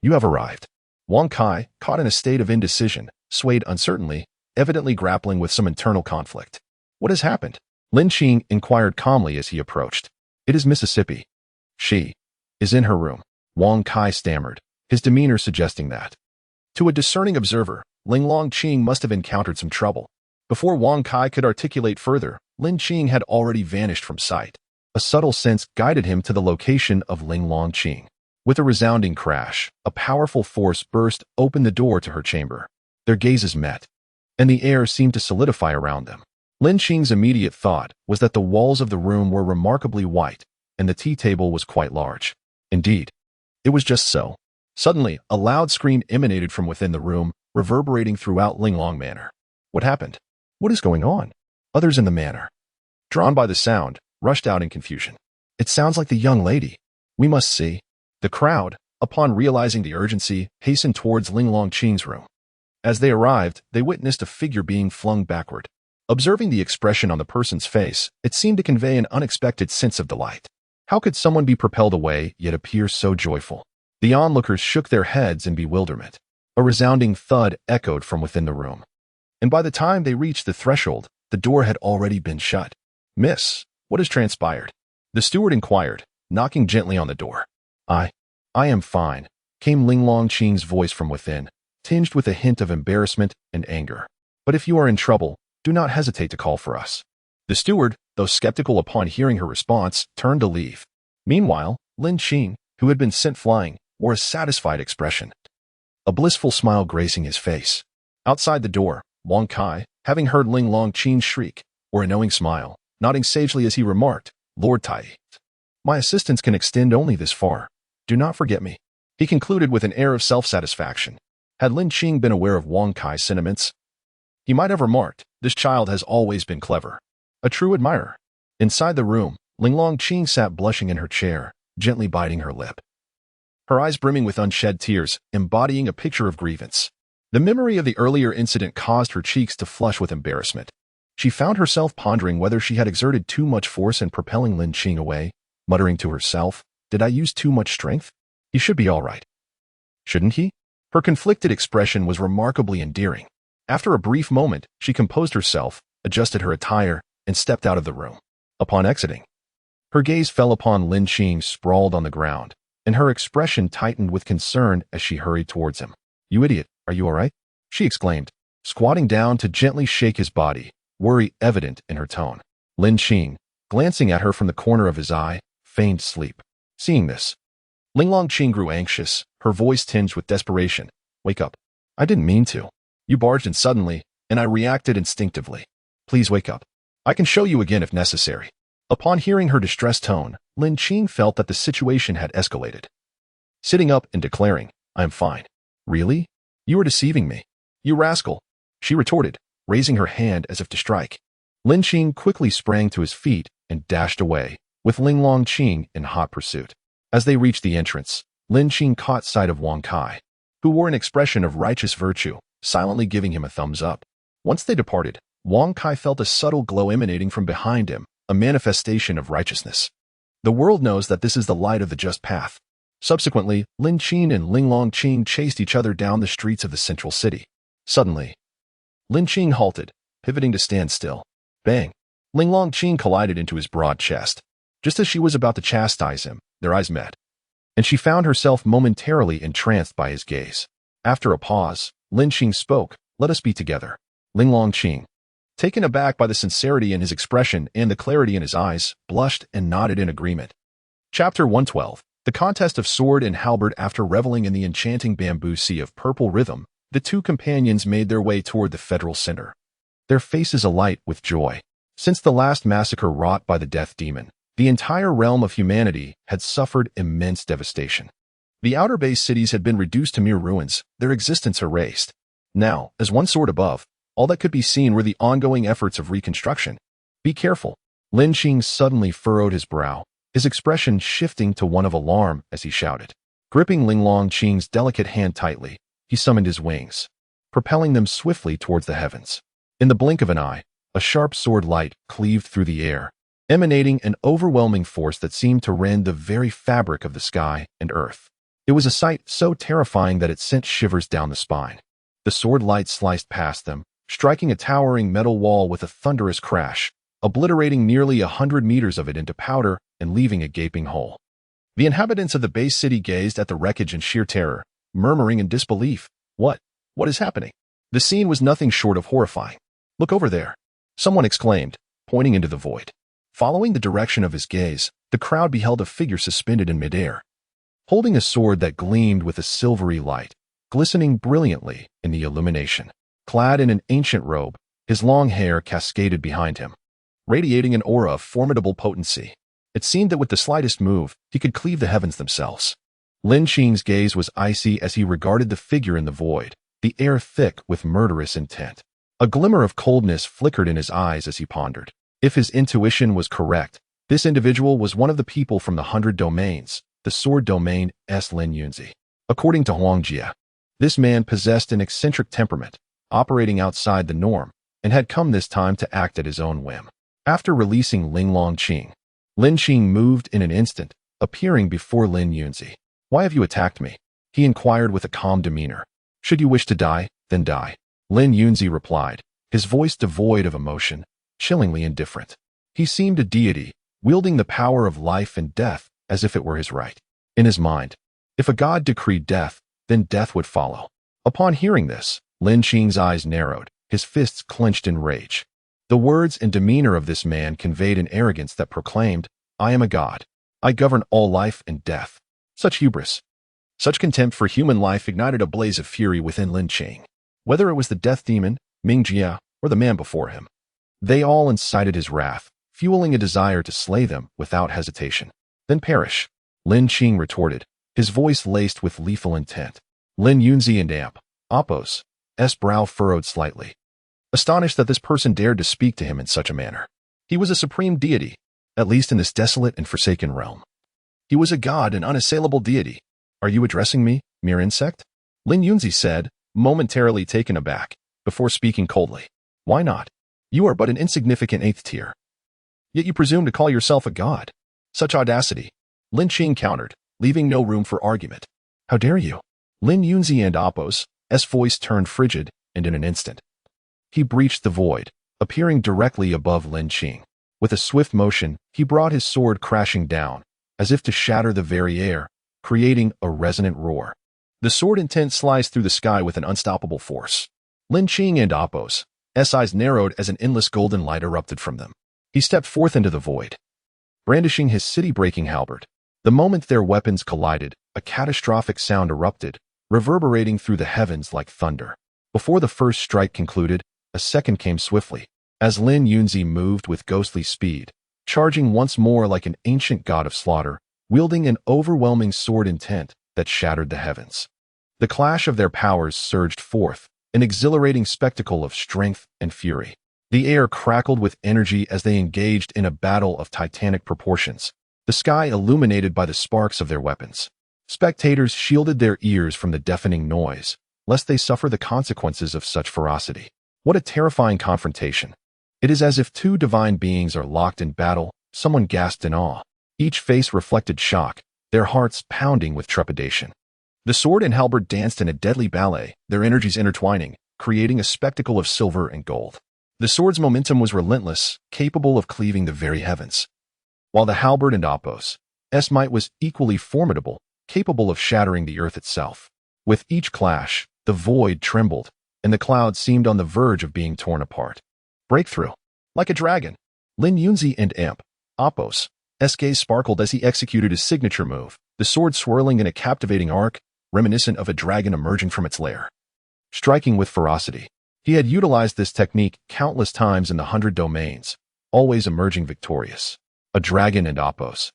you have arrived. Wang Kai, caught in a state of indecision, swayed uncertainly, evidently grappling with some internal conflict. What has happened? Lin Qing inquired calmly as he approached. It is Mississippi. She is in her room. Wang Kai stammered, his demeanor suggesting that. To a discerning observer, Linglong Qing must have encountered some trouble. Before Wang Kai could articulate further, Lin Qing had already vanished from sight. A subtle sense guided him to the location of Linglong Qing. With a resounding crash, a powerful force burst open the door to her chamber. Their gazes met, and the air seemed to solidify around them. Lin Qing's immediate thought was that the walls of the room were remarkably white, and the tea table was quite large. Indeed, it was just so. Suddenly, a loud scream emanated from within the room, reverberating throughout Linglong Manor. What happened? What is going on? Others in the manor, drawn by the sound, rushed out in confusion. It sounds like the young lady. We must see. The crowd, upon realizing the urgency, hastened towards Linglong Qing's room. As they arrived, they witnessed a figure being flung backward. Observing the expression on the person's face, it seemed to convey an unexpected sense of delight. How could someone be propelled away yet appear so joyful? The onlookers shook their heads in bewilderment. A resounding thud echoed from within the room. And by the time they reached the threshold, the door had already been shut. "Miss, what has transpired?" the steward inquired, knocking gently on the door. I am fine," came Lin Qing's voice from within, tinged with a hint of embarrassment and anger. "But if you are in trouble, do not hesitate to call for us." The steward, though skeptical upon hearing her response, turned to leave. Meanwhile, Lin Qing, who had been sent flying, wore a satisfied expression, a blissful smile gracing his face. Outside the door, Wang Kai, having heard Lin Qing's shriek, wore a knowing smile, nodding sagely as he remarked, "Lord Tai, my assistance can extend only this far. Do not forget me." He concluded with an air of self-satisfaction. Had Lin Qing been aware of Wang Kai's sentiments, he might have remarked, "This child has always been clever." A true admirer. Inside the room, Lin Qing sat blushing in her chair, gently biting her lip. Her eyes brimming with unshed tears, embodying a picture of grievance. The memory of the earlier incident caused her cheeks to flush with embarrassment. She found herself pondering whether she had exerted too much force in propelling Lin Qing away, muttering to herself, "Did I use too much strength? He should be all right. Shouldn't he?" Her conflicted expression was remarkably endearing. After a brief moment, she composed herself, adjusted her attire, and stepped out of the room. Upon exiting, her gaze fell upon Lin Qing sprawled on the ground, and her expression tightened with concern as she hurried towards him. "You idiot, are you all right?" she exclaimed, squatting down to gently shake his body, worry evident in her tone. Lin Qing, glancing at her from the corner of his eye, feigned sleep. Seeing this, Lin Qing grew anxious, her voice tinged with desperation. "Wake up. I didn't mean to. You barged in suddenly, and I reacted instinctively. Please wake up. I can show you again if necessary." Upon hearing her distressed tone, Lin Qing felt that the situation had escalated. Sitting up and declaring, "I am fine." "Really? You are deceiving me. You rascal," she retorted, raising her hand as if to strike. Lin Qing quickly sprang to his feet and dashed away, with Lin Qing in hot pursuit. As they reached the entrance, Lin Qing caught sight of Wang Kai, who wore an expression of righteous virtue, silently giving him a thumbs up. Once they departed, Wang Kai felt a subtle glow emanating from behind him, a manifestation of righteousness. The world knows that this is the light of the just path. Subsequently, Lin Qing and Lin Qing chased each other down the streets of the central city. Suddenly, Lin Qing halted, pivoting to stand still. Bang! Lin Qing collided into his broad chest. Just as she was about to chastise him, their eyes met, and she found herself momentarily entranced by his gaze. After a pause, Lin Qing spoke, "Let us be together." Lin Qing, taken aback by the sincerity in his expression and the clarity in his eyes, blushed and nodded in agreement. Chapter 112. The contest of sword and halberd. After reveling in the enchanting bamboo sea of purple rhythm, the two companions made their way toward the federal center, their faces alight with joy. Since the last massacre wrought by the death demon, the entire realm of humanity had suffered immense devastation. The outer base cities had been reduced to mere ruins, their existence erased. Now, as one soared above, all that could be seen were the ongoing efforts of reconstruction. "Be careful." Lin Qing suddenly furrowed his brow, his expression shifting to one of alarm as he shouted. Gripping Lin Qing's delicate hand tightly, he summoned his wings, propelling them swiftly towards the heavens. In the blink of an eye, a sharp sword light cleaved through the air, emanating an overwhelming force that seemed to rend the very fabric of the sky and earth. It was a sight so terrifying that it sent shivers down the spine. The sword light sliced past them, striking a towering metal wall with a thunderous crash, obliterating nearly 100 meters of it into powder and leaving a gaping hole. The inhabitants of the base city gazed at the wreckage in sheer terror, murmuring in disbelief. What is happening?" The scene was nothing short of horrifying. "Look over there," someone exclaimed, pointing into the void. Following the direction of his gaze, the crowd beheld a figure suspended in midair, holding a sword that gleamed with a silvery light, glistening brilliantly in the illumination. Clad in an ancient robe, his long hair cascaded behind him, radiating an aura of formidable potency. It seemed that with the slightest move, he could cleave the heavens themselves. Lin Qing's gaze was icy as he regarded the figure in the void, the air thick with murderous intent. A glimmer of coldness flickered in his eyes as he pondered. If his intuition was correct, this individual was one of the people from the 100 Domains, the sword domain Lin Yunzi. According to Huangjia, this man possessed an eccentric temperament, operating outside the norm, and had come this time to act at his own whim. After releasing Lin Qing, Lin Qing moved in an instant, appearing before Lin Yunzi. "Why have you attacked me?" he inquired with a calm demeanor. "Should you wish to die, then die." Lin Yunzi replied, his voice devoid of emotion, chillingly indifferent. He seemed a deity, wielding the power of life and death as if it were his right. In his mind, if a god decreed death, then death would follow. Upon hearing this, Lin Qing's eyes narrowed, his fists clenched in rage. The words and demeanor of this man conveyed an arrogance that proclaimed, "I am a god. I govern all life and death." Such hubris, such contempt for human life ignited a blaze of fury within Lin Qing. Whether it was the death demon, Ming Jia, or the man before him, they all incited his wrath, fueling a desire to slay them without hesitation. "Then perish," Lin Qing retorted, his voice laced with lethal intent. Lin Yunzi and Apos' brow furrowed slightly, astonished that this person dared to speak to him in such a manner. He was a supreme deity, at least in this desolate and forsaken realm. He was a god, an unassailable deity. "Are you addressing me, mere insect?" Lin Yunzi said, momentarily taken aback, before speaking coldly. "Why not? You are but an insignificant 8th tier. Yet you presume to call yourself a god. Such audacity!" Lin Qing countered, leaving no room for argument. "How dare you?" Lin Yunzi and Apos' voice turned frigid, and in an instant, he breached the void, appearing directly above Lin Qing. With a swift motion, he brought his sword crashing down, as if to shatter the very air, creating a resonant roar. The sword intent sliced through the sky with an unstoppable force. Lin Qing and Apos' eyes narrowed as an endless golden light erupted from them. He stepped forth into the void, brandishing his city-breaking halberd. The moment their weapons collided, a catastrophic sound erupted, reverberating through the heavens like thunder. Before the first strike concluded, a second came swiftly, as Lin Yunzi moved with ghostly speed, charging once more like an ancient god of slaughter, wielding an overwhelming sword intent that shattered the heavens. The clash of their powers surged forth, an exhilarating spectacle of strength and fury. The air crackled with energy as they engaged in a battle of titanic proportions, the sky illuminated by the sparks of their weapons. Spectators shielded their ears from the deafening noise, lest they suffer the consequences of such ferocity. What a terrifying confrontation! It is as if two divine beings are locked in battle, someone gasped in awe. Each face reflected shock, their hearts pounding with trepidation. The sword and halberd danced in a deadly ballet, their energies intertwining, creating a spectacle of silver and gold. The sword's momentum was relentless, capable of cleaving the very heavens, while the halberd and Apos' might was equally formidable, capable of shattering the earth itself. With each clash, the void trembled, and the clouds seemed on the verge of being torn apart. Breakthrough. Like a dragon, Lin Yunzi and Apos' gaze sparkled as he executed his signature move, the sword swirling in a captivating arc, reminiscent of a dragon emerging from its lair. Striking with ferocity, he had utilized this technique countless times in the 100 domains, always emerging victorious. A dragon and Apos'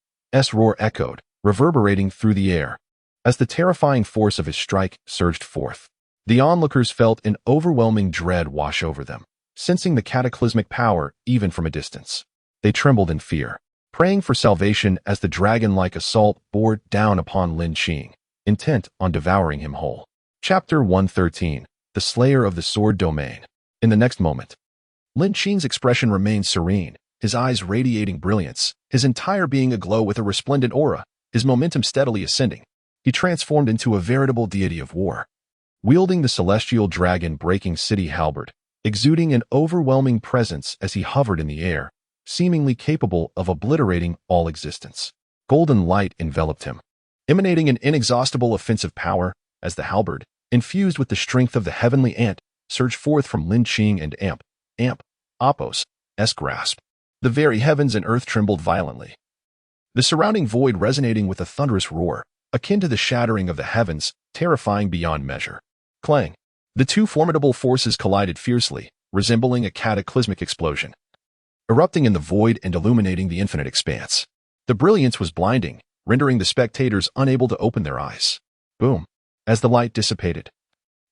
roar echoed, reverberating through the air, as the terrifying force of his strike surged forth. The onlookers felt an overwhelming dread wash over them, sensing the cataclysmic power even from a distance. They trembled in fear, praying for salvation as the dragon-like assault bore down upon Lin Qing, intent on devouring him whole. Chapter 113, The Slayer of the Sword Domain. In the next moment, Lin Qing's expression remained serene, his eyes radiating brilliance, his entire being aglow with a resplendent aura, his momentum steadily ascending. He transformed into a veritable deity of war, wielding the celestial dragon-breaking city halberd, exuding an overwhelming presence as he hovered in the air, seemingly capable of obliterating all existence. Golden light enveloped him, emanating an inexhaustible offensive power as the halberd, infused with the strength of the heavenly ant, surged forth from Lin Qing and Apos' grasp. The very heavens and earth trembled violently, the surrounding void resonating with a thunderous roar, akin to the shattering of the heavens, terrifying beyond measure. Clang! The two formidable forces collided fiercely, resembling a cataclysmic explosion, erupting in the void and illuminating the infinite expanse. The brilliance was blinding, rendering the spectators unable to open their eyes. Boom! As the light dissipated,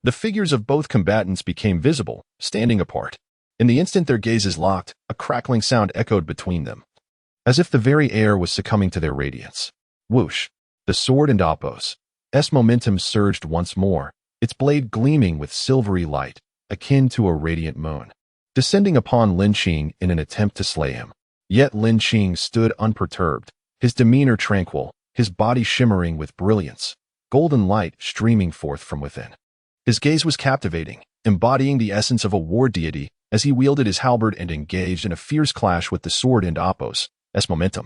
the figures of both combatants became visible, standing apart. In the instant their gazes locked, a crackling sound echoed between them, as if the very air was succumbing to their radiance. Whoosh! The sword and Apos' momentum surged once more, its blade gleaming with silvery light, akin to a radiant moon, descending upon Lin Qing in an attempt to slay him. Yet Lin Qing stood unperturbed, his demeanor tranquil, his body shimmering with brilliance, golden light streaming forth from within. His gaze was captivating, embodying the essence of a war deity as he wielded his halberd and engaged in a fierce clash with the sword and Appos, S momentum.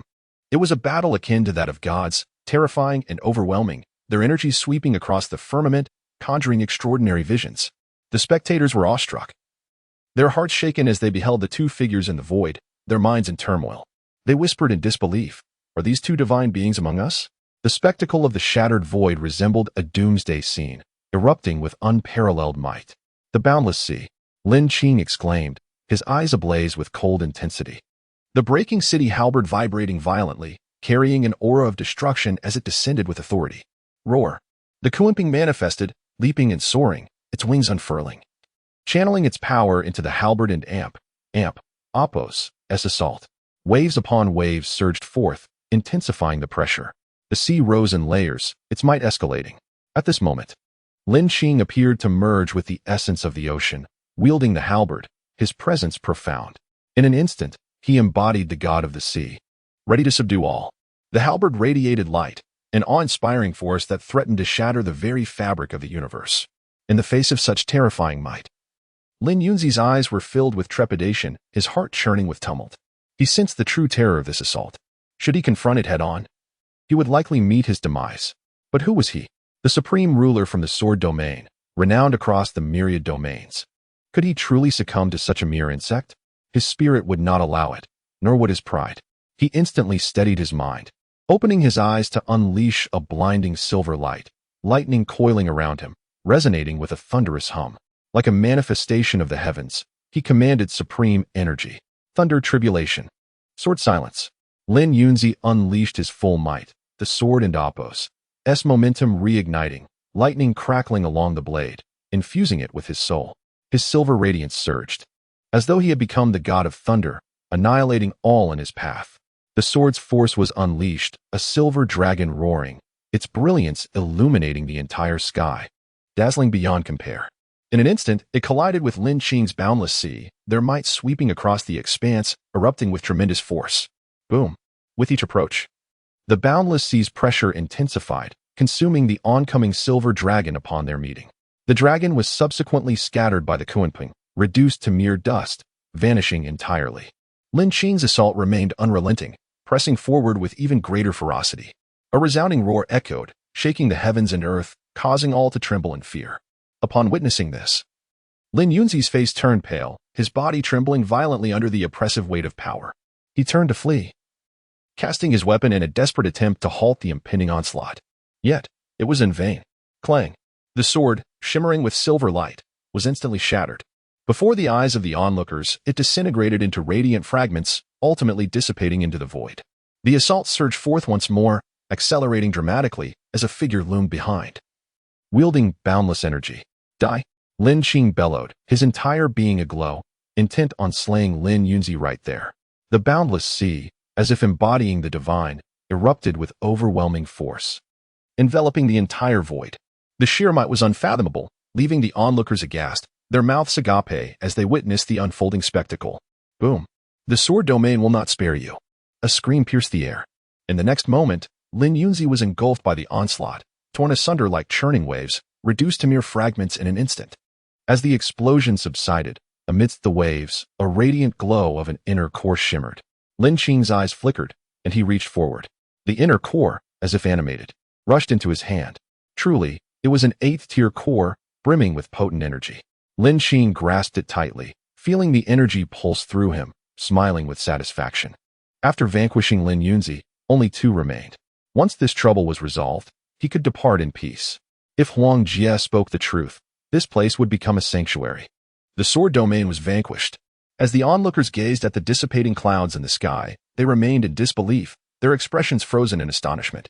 It was a battle akin to that of gods, terrifying and overwhelming, their energy sweeping across the firmament, conjuring extraordinary visions. The spectators were awestruck, their hearts shaken as they beheld the two figures in the void, their minds in turmoil. They whispered in disbelief, "Are these two divine beings among us?" The spectacle of the shattered void resembled a doomsday scene, erupting with unparalleled might. "The boundless sea," Lin Qing exclaimed, his eyes ablaze with cold intensity. The breaking city halberd vibrating violently, carrying an aura of destruction as it descended with authority. Roar. The Kuanping manifested, leaping and soaring, its wings unfurling, channeling its power into the halberd and amp, Appos, S assault. Waves upon waves surged forth, intensifying the pressure. The sea rose in layers, its might escalating. At this moment, Lin Qing appeared to merge with the essence of the ocean, wielding the halberd, his presence profound. In an instant, he embodied the god of the sea, ready to subdue all. The halberd radiated light, an awe-inspiring force that threatened to shatter the very fabric of the universe. In the face of such terrifying might, Lin Yunzi's eyes were filled with trepidation, his heart churning with tumult. He sensed the true terror of this assault. Should he confront it head-on, he would likely meet his demise. But who was he? The supreme ruler from the sword domain, renowned across the myriad domains. Could he truly succumb to such a mere insect? His spirit would not allow it, nor would his pride. He instantly steadied his mind, opening his eyes to unleash a blinding silver light, lightning coiling around him, resonating with a thunderous hum. Like a manifestation of the heavens, he commanded supreme energy. Thunder tribulation. Sword silence. Lin Yunzi unleashed his full might, the sword and Appos, S momentum reigniting, lightning crackling along the blade, infusing it with his soul. His silver radiance surged, as though he had become the god of thunder, annihilating all in his path. The sword's force was unleashed, a silver dragon roaring, its brilliance illuminating the entire sky, dazzling beyond compare. In an instant, it collided with Lin Qing's boundless sea, their might sweeping across the expanse, erupting with tremendous force. Boom. With each approach, the boundless sea's pressure intensified, consuming the oncoming silver dragon upon their meeting. The dragon was subsequently scattered by the Kuanping, reduced to mere dust, vanishing entirely. Lin Qing's assault remained unrelenting, pressing forward with even greater ferocity. A resounding roar echoed, shaking the heavens and earth, causing all to tremble in fear. Upon witnessing this, Lin Yunzi's face turned pale, his body trembling violently under the oppressive weight of power. He turned to flee, casting his weapon in a desperate attempt to halt the impending onslaught. Yet, it was in vain. Clang. The sword, shimmering with silver light, was instantly shattered. Before the eyes of the onlookers, it disintegrated into radiant fragments, ultimately dissipating into the void. The assault surged forth once more, accelerating dramatically as a figure loomed behind, wielding boundless energy. Die! Lin Qing bellowed, his entire being aglow, intent on slaying Lin Yunzi right there. The boundless sea, as if embodying the divine, erupted with overwhelming force, enveloping the entire void. The sheer might was unfathomable, leaving the onlookers aghast, their mouths agape as they witnessed the unfolding spectacle. Boom. The sword domain will not spare you. A scream pierced the air. In the next moment, Lin Yunzi was engulfed by the onslaught, torn asunder like churning waves, reduced to mere fragments in an instant. As the explosion subsided, amidst the waves, a radiant glow of an inner core shimmered. Lin Qing's eyes flickered, and he reached forward. The inner core, as if animated, rushed into his hand. Truly, it was an 8th-tier core, brimming with potent energy. Lin Qing grasped it tightly, feeling the energy pulse through him, smiling with satisfaction. After vanquishing Lin Yunzi, only 2 remained. Once this trouble was resolved, he could depart in peace. If Huang Jie spoke the truth, this place would become a sanctuary. The sword domain was vanquished. As the onlookers gazed at the dissipating clouds in the sky, they remained in disbelief, their expressions frozen in astonishment.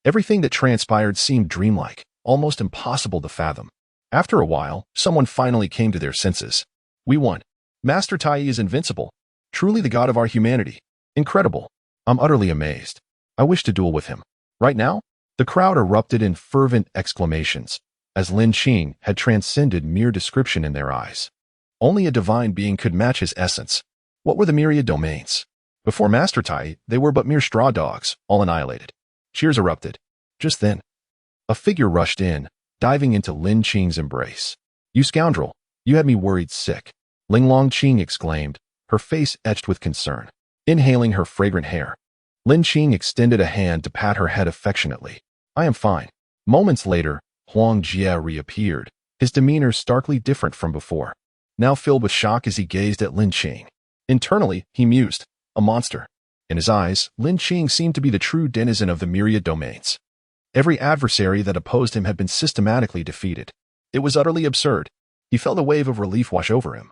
Everything that transpired seemed dreamlike, almost impossible to fathom. After a while, someone finally came to their senses. We won. Master Tai is invincible. Truly the god of our humanity. Incredible. I'm utterly amazed. I wish to duel with him. Right now? The crowd erupted in fervent exclamations, as Lin Qing had transcended mere description in their eyes. Only a divine being could match his essence. What were the myriad domains? Before Master Tai, they were but mere straw dogs, all annihilated. Cheers erupted. Just then, a figure rushed in, diving into Lin Qing's embrace. "You scoundrel, you had me worried sick," Lin Qing exclaimed, her face etched with concern. Inhaling her fragrant hair, Lin Qing extended a hand to pat her head affectionately. "I am fine." Moments later, Huang Jie reappeared, his demeanor starkly different from before, now filled with shock as he gazed at Lin Qing. Internally, he mused, "A monster." In his eyes, Lin Qing seemed to be the true denizen of the myriad domains. Every adversary that opposed him had been systematically defeated. It was utterly absurd. He felt a wave of relief wash over him.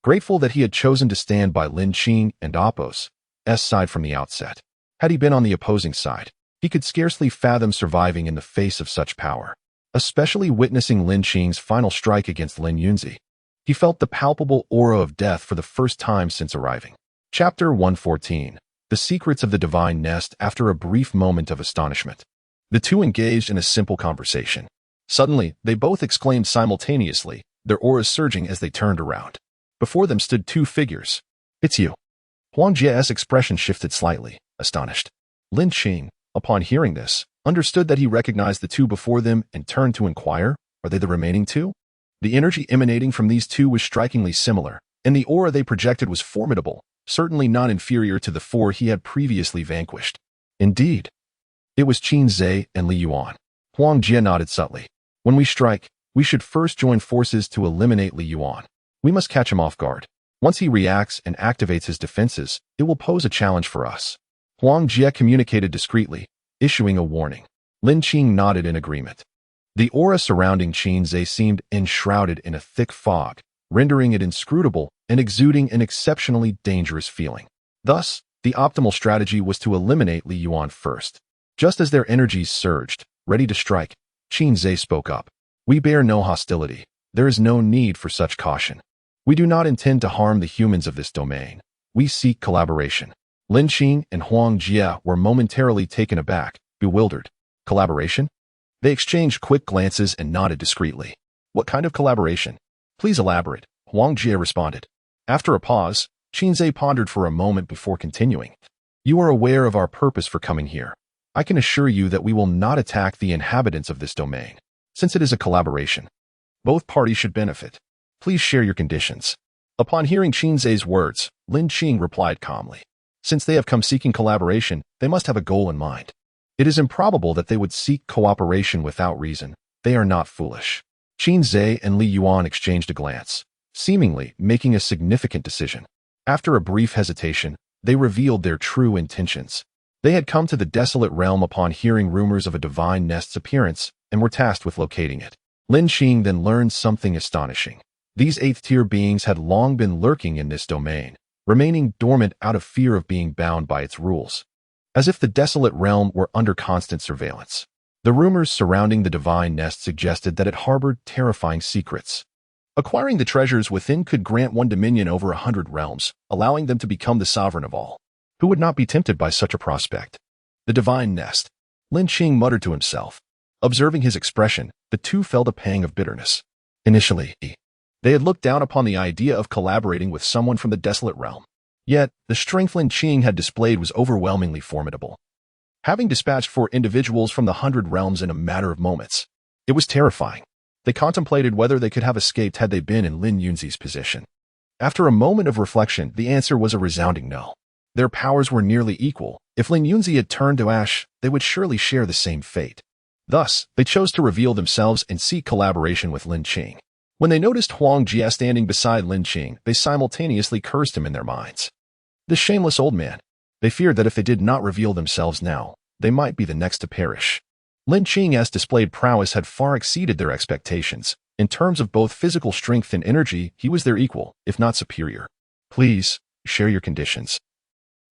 Grateful that he had chosen to stand by Lin Qing and Apos' side from the outset. Had he been on the opposing side, he could scarcely fathom surviving in the face of such power, especially witnessing Lin Qing's final strike against Lin Yunzi. He felt the palpable aura of death for the first time since arriving. Chapter 114. The Secrets of the Divine Nest. After a brief moment of astonishment, the two engaged in a simple conversation. Suddenly, they both exclaimed simultaneously, their auras surging as they turned around. Before them stood two figures. "It's you." Huang Jie's expression shifted slightly, astonished. Lin Qing, upon hearing this, understood that he recognized the two before them and turned to inquire, "Are they the remaining two?" The energy emanating from these two was strikingly similar, and the aura they projected was formidable, certainly not inferior to the four he had previously vanquished. Indeed, it was Qin Zhe and Li Yuan. Huang Jie nodded subtly. "When we strike, we should first join forces to eliminate Li Yuan. We must catch him off guard. Once he reacts and activates his defenses, it will pose a challenge for us." Huang Jie communicated discreetly, issuing a warning. Lin Qing nodded in agreement. The aura surrounding Qin Zhe seemed enshrouded in a thick fog, rendering it inscrutable and exuding an exceptionally dangerous feeling. Thus, the optimal strategy was to eliminate Li Yuan first. Just as their energies surged, ready to strike, Qin Zhe spoke up. "We bear no hostility. There is no need for such caution. We do not intend to harm the humans of this domain. We seek collaboration." Lin Qing and Huang Jie were momentarily taken aback, bewildered. "Collaboration?" They exchanged quick glances and nodded discreetly. "What kind of collaboration? Please elaborate," Huang Jie responded. After a pause, Qin Zhe pondered for a moment before continuing. "You are aware of our purpose for coming here. I can assure you that we will not attack the inhabitants of this domain. Since it is a collaboration, both parties should benefit. Please share your conditions." Upon hearing Qin Zhe's words, Lin Qing replied calmly. Since they have come seeking collaboration, they must have a goal in mind. It is improbable that they would seek cooperation without reason. They are not foolish. Qin Zhe and Li Yuan exchanged a glance, seemingly making a significant decision. After a brief hesitation, they revealed their true intentions. They had come to the desolate realm upon hearing rumors of a divine nest's appearance and were tasked with locating it. Lin Qing then learned something astonishing. These 8th-tier beings had long been lurking in this domain, remaining dormant out of fear of being bound by its rules, as if the desolate realm were under constant surveillance. The rumors surrounding the divine nest suggested that it harbored terrifying secrets. Acquiring the treasures within could grant one dominion over 100 realms, allowing them to become the sovereign of all. Who would not be tempted by such a prospect? The divine nest. Lin Qing muttered to himself. Observing his expression, the two felt a pang of bitterness. Initially, they had looked down upon the idea of collaborating with someone from the desolate realm. Yet, the strength Lin Qing had displayed was overwhelmingly formidable. Having dispatched 4 individuals from the 100 realms in a matter of moments, it was terrifying. They contemplated whether they could have escaped had they been in Lin Yunzi's position. After a moment of reflection, the answer was a resounding no. Their powers were nearly equal. If Lin Yunzi had turned to ash, they would surely share the same fate. Thus, they chose to reveal themselves and seek collaboration with Lin Qing. When they noticed Huang Jie standing beside Lin Qing, they simultaneously cursed him in their minds. This shameless old man. They feared that if they did not reveal themselves now, they might be the next to perish. Lin Qing's displayed prowess had far exceeded their expectations. In terms of both physical strength and energy, he was their equal, if not superior. "Please, share your conditions,"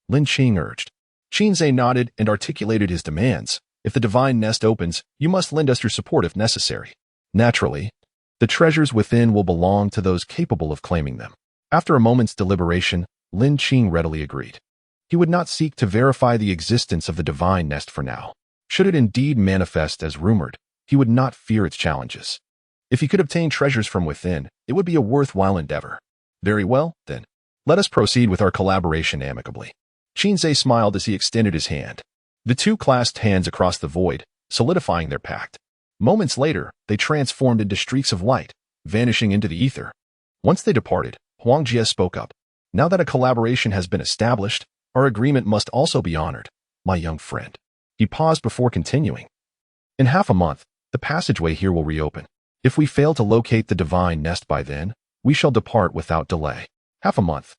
Lin Qing urged. Qin Zhe nodded and articulated his demands. "If the divine nest opens, you must lend us your support if necessary. Naturally, the treasures within will belong to those capable of claiming them." After a moment's deliberation, Lin Qing readily agreed. He would not seek to verify the existence of the divine nest for now. Should it indeed manifest as rumored, he would not fear its challenges. If he could obtain treasures from within, it would be a worthwhile endeavor. "Very well, then. Let us proceed with our collaboration amicably." Qinze smiled as he extended his hand. The two clasped hands across the void, solidifying their pact. Moments later, they transformed into streaks of light, vanishing into the ether. Once they departed, Huang Jie spoke up. Now that a collaboration has been established, our agreement must also be honored, my young friend. He paused before continuing. In half a month, the passageway here will reopen. If we fail to locate the divine nest by then, we shall depart without delay. Half a month.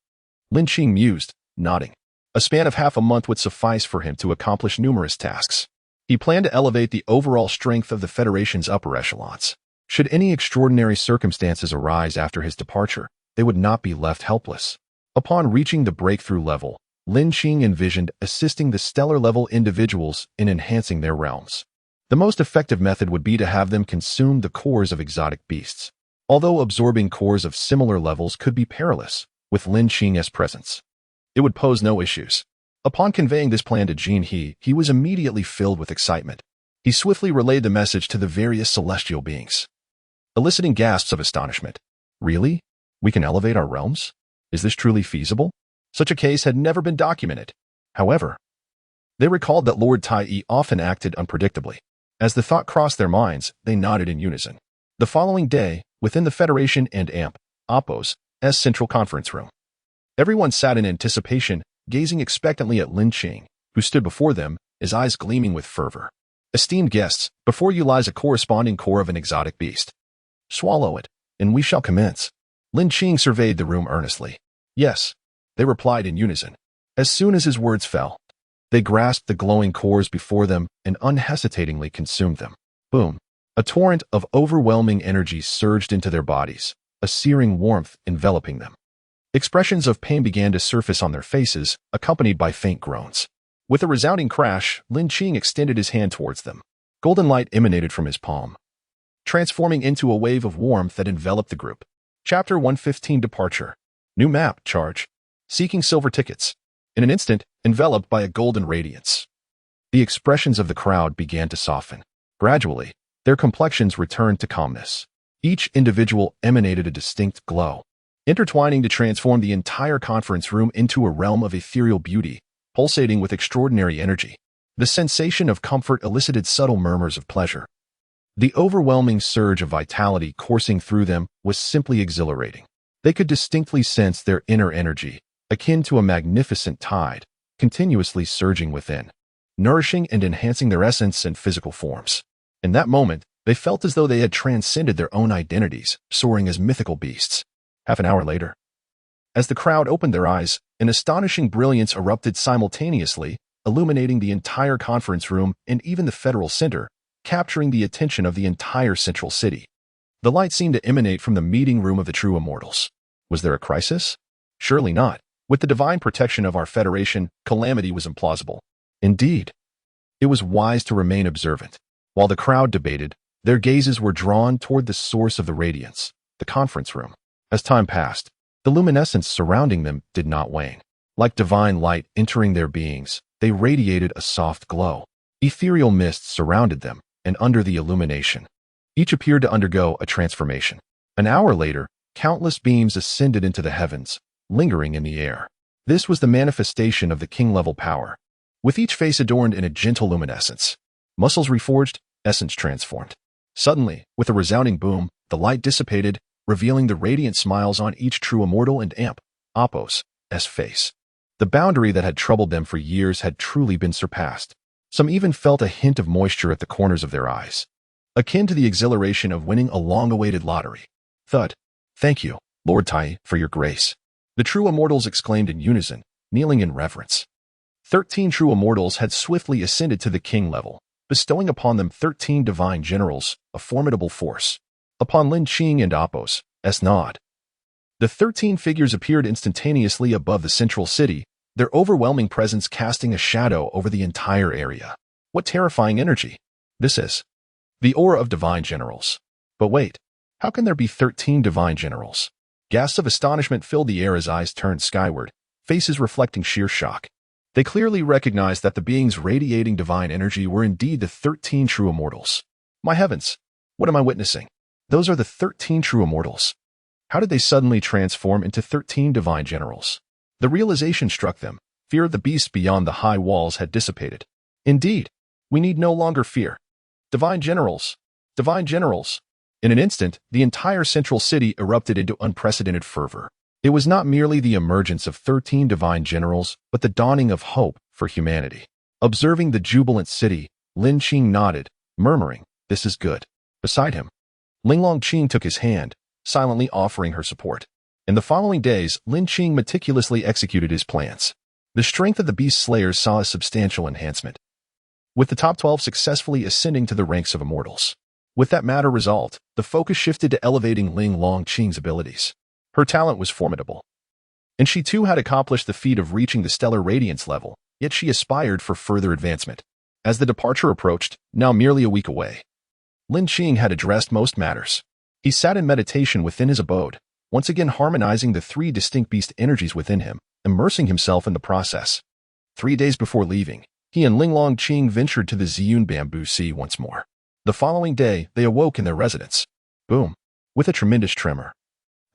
Lin Qing mused, nodding. A span of half a month would suffice for him to accomplish numerous tasks. He planned to elevate the overall strength of the Federation's upper echelons. Should any extraordinary circumstances arise after his departure, they would not be left helpless. Upon reaching the breakthrough level, Lin Qing envisioned assisting the stellar-level individuals in enhancing their realms. The most effective method would be to have them consume the cores of exotic beasts. Although absorbing cores of similar levels could be perilous, with Lin Qing's presence, it would pose no issues. Upon conveying this plan to Jin he was immediately filled with excitement. He swiftly relayed the message to the various celestial beings, eliciting gasps of astonishment. Really? We can elevate our realms? Is this truly feasible? Such a case had never been documented. However, they recalled that Lord Tai often acted unpredictably. As the thought crossed their minds, they nodded in unison. The following day, within the Federation and Appo's central conference room, everyone sat in anticipation, gazing expectantly at Lin Qing, who stood before them, his eyes gleaming with fervor. Esteemed guests, before you lies a corresponding core of an exotic beast. Swallow it, and we shall commence. Lin Qing surveyed the room earnestly. Yes, they replied in unison. As soon as his words fell, they grasped the glowing cores before them and unhesitatingly consumed them. Boom! A torrent of overwhelming energy surged into their bodies, a searing warmth enveloping them. Expressions of pain began to surface on their faces, accompanied by faint groans. With a resounding crash, Lin Qing extended his hand towards them. Golden light emanated from his palm, transforming into a wave of warmth that enveloped the group. Chapter 115 Departure. New map, charge. Seeking silver tickets. In an instant, enveloped by a golden radiance, the expressions of the crowd began to soften. Gradually, their complexions returned to calmness. Each individual emanated a distinct glow, intertwining to transform the entire conference room into a realm of ethereal beauty, pulsating with extraordinary energy. The sensation of comfort elicited subtle murmurs of pleasure. The overwhelming surge of vitality coursing through them was simply exhilarating. They could distinctly sense their inner energy, akin to a magnificent tide, continuously surging within, nourishing and enhancing their essence and physical forms. In that moment, they felt as though they had transcended their own identities, soaring as mythical beasts. Half an hour later, as the crowd opened their eyes, an astonishing brilliance erupted simultaneously, illuminating the entire conference room and even the Federal Center, capturing the attention of the entire central city. The light seemed to emanate from the meeting room of the true immortals. Was there a crisis? Surely not. With the divine protection of our Federation, calamity was implausible. Indeed, it was wise to remain observant. While the crowd debated, their gazes were drawn toward the source of the radiance, the conference room. As time passed, the luminescence surrounding them did not wane. Like divine light entering their beings, they radiated a soft glow. Ethereal mists surrounded them, and under the illumination, each appeared to undergo a transformation. An hour later, countless beams ascended into the heavens, lingering in the air. This was the manifestation of the king-level power, with each face adorned in a gentle luminescence. Muscles reforged, essence transformed. Suddenly, with a resounding boom, the light dissipated, revealing the radiant smiles on each true immortal and Appo's face. The boundary that had troubled them for years had truly been surpassed. Some even felt a hint of moisture at the corners of their eyes, akin to the exhilaration of winning a long-awaited lottery. Thud. Thank you, Lord Tai, for your grace. The true immortals exclaimed in unison, kneeling in reverence. 13 true immortals had swiftly ascended to the king level, bestowing upon them 13 divine generals, a formidable force. Upon Lin Qing and Appo's nod, the 13 figures appeared instantaneously above the central city, their overwhelming presence casting a shadow over the entire area. What terrifying energy! This is the aura of divine generals. But wait, how can there be 13 divine generals? Gasps of astonishment filled the air as eyes turned skyward, faces reflecting sheer shock. They clearly recognized that the beings radiating divine energy were indeed the 13 true immortals. My heavens, what am I witnessing? Those are the 13 true immortals. How did they suddenly transform into 13 divine generals? The realization struck them, Fear of the beast beyond the high walls had dissipated. Indeed, we need no longer fear. Divine generals! Divine generals! In an instant, the entire central city erupted into unprecedented fervor. It was not merely the emergence of 13 divine generals, but the dawning of hope for humanity. Observing the jubilant city, Lin Qing nodded, murmuring, "This is good." Beside him, Lin Qing took his hand, silently offering her support. In the following days, Lin Qing meticulously executed his plans. The strength of the beast slayers saw a substantial enhancement, with the top 12 successfully ascending to the ranks of immortals. With that matter resolved, the focus shifted to elevating Lin Qing's abilities. Her talent was formidable, and she too had accomplished the feat of reaching the stellar radiance level, yet she aspired for further advancement. As the departure approached, now merely a week away, Lin Qing had addressed most matters. He sat in meditation within his abode, once again harmonizing the 3 distinct beast energies within him, immersing himself in the process. 3 days before leaving, he and Lin Qing ventured to the Ziyun Bamboo Sea once more. The following day, they awoke in their residence. Boom! With a tremendous tremor.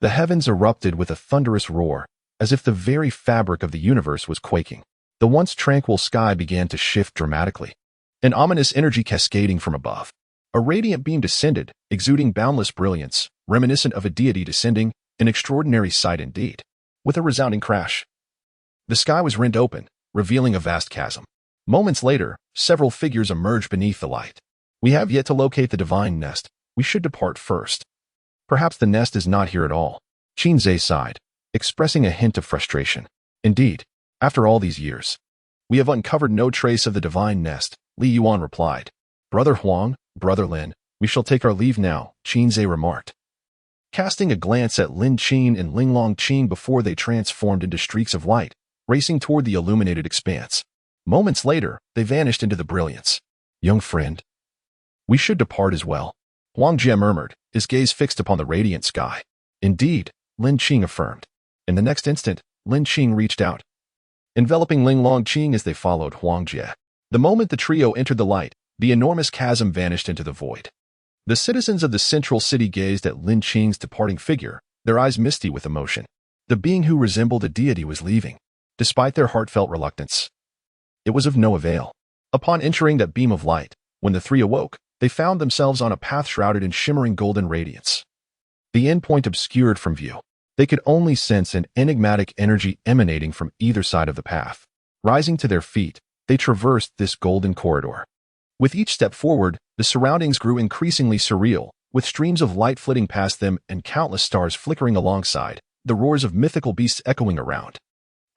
The heavens erupted with a thunderous roar, as if the very fabric of the universe was quaking. The once tranquil sky began to shift dramatically, an ominous energy cascading from above. A radiant beam descended, exuding boundless brilliance, reminiscent of a deity descending, an extraordinary sight indeed. With a resounding crash, the sky was rent open, revealing a vast chasm. Moments later, several figures emerged beneath the light. "We have yet to locate the divine nest. We should depart first." "Perhaps the nest is not here at all." Qinze sighed, expressing a hint of frustration. "Indeed, after all these years, we have uncovered no trace of the divine nest," Li Yuan replied. "Brother Huang, Brother Lin, we shall take our leave now," Qinze remarked, casting a glance at Lin Qing and Lin Qing before they transformed into streaks of light, racing toward the illuminated expanse. Moments later, they vanished into the brilliance. "Young friend, we should depart as well," Huang Jie murmured, his gaze fixed upon the radiant sky. "Indeed," Lin Qing affirmed. In the next instant, Lin Qing reached out, enveloping Lin Qing as they followed Huang Jie. The moment the trio entered the light, the enormous chasm vanished into the void. The citizens of the central city gazed at Lin Qing's departing figure, their eyes misty with emotion. The being who resembled a deity was leaving, despite their heartfelt reluctance. It was of no avail. Upon entering that beam of light, when the 3 awoke, they found themselves on a path shrouded in shimmering golden radiance. The endpoint obscured from view. They could only sense an enigmatic energy emanating from either side of the path. Rising to their feet, they traversed this golden corridor. With each step forward, the surroundings grew increasingly surreal, with streams of light flitting past them and countless stars flickering alongside, the roars of mythical beasts echoing around.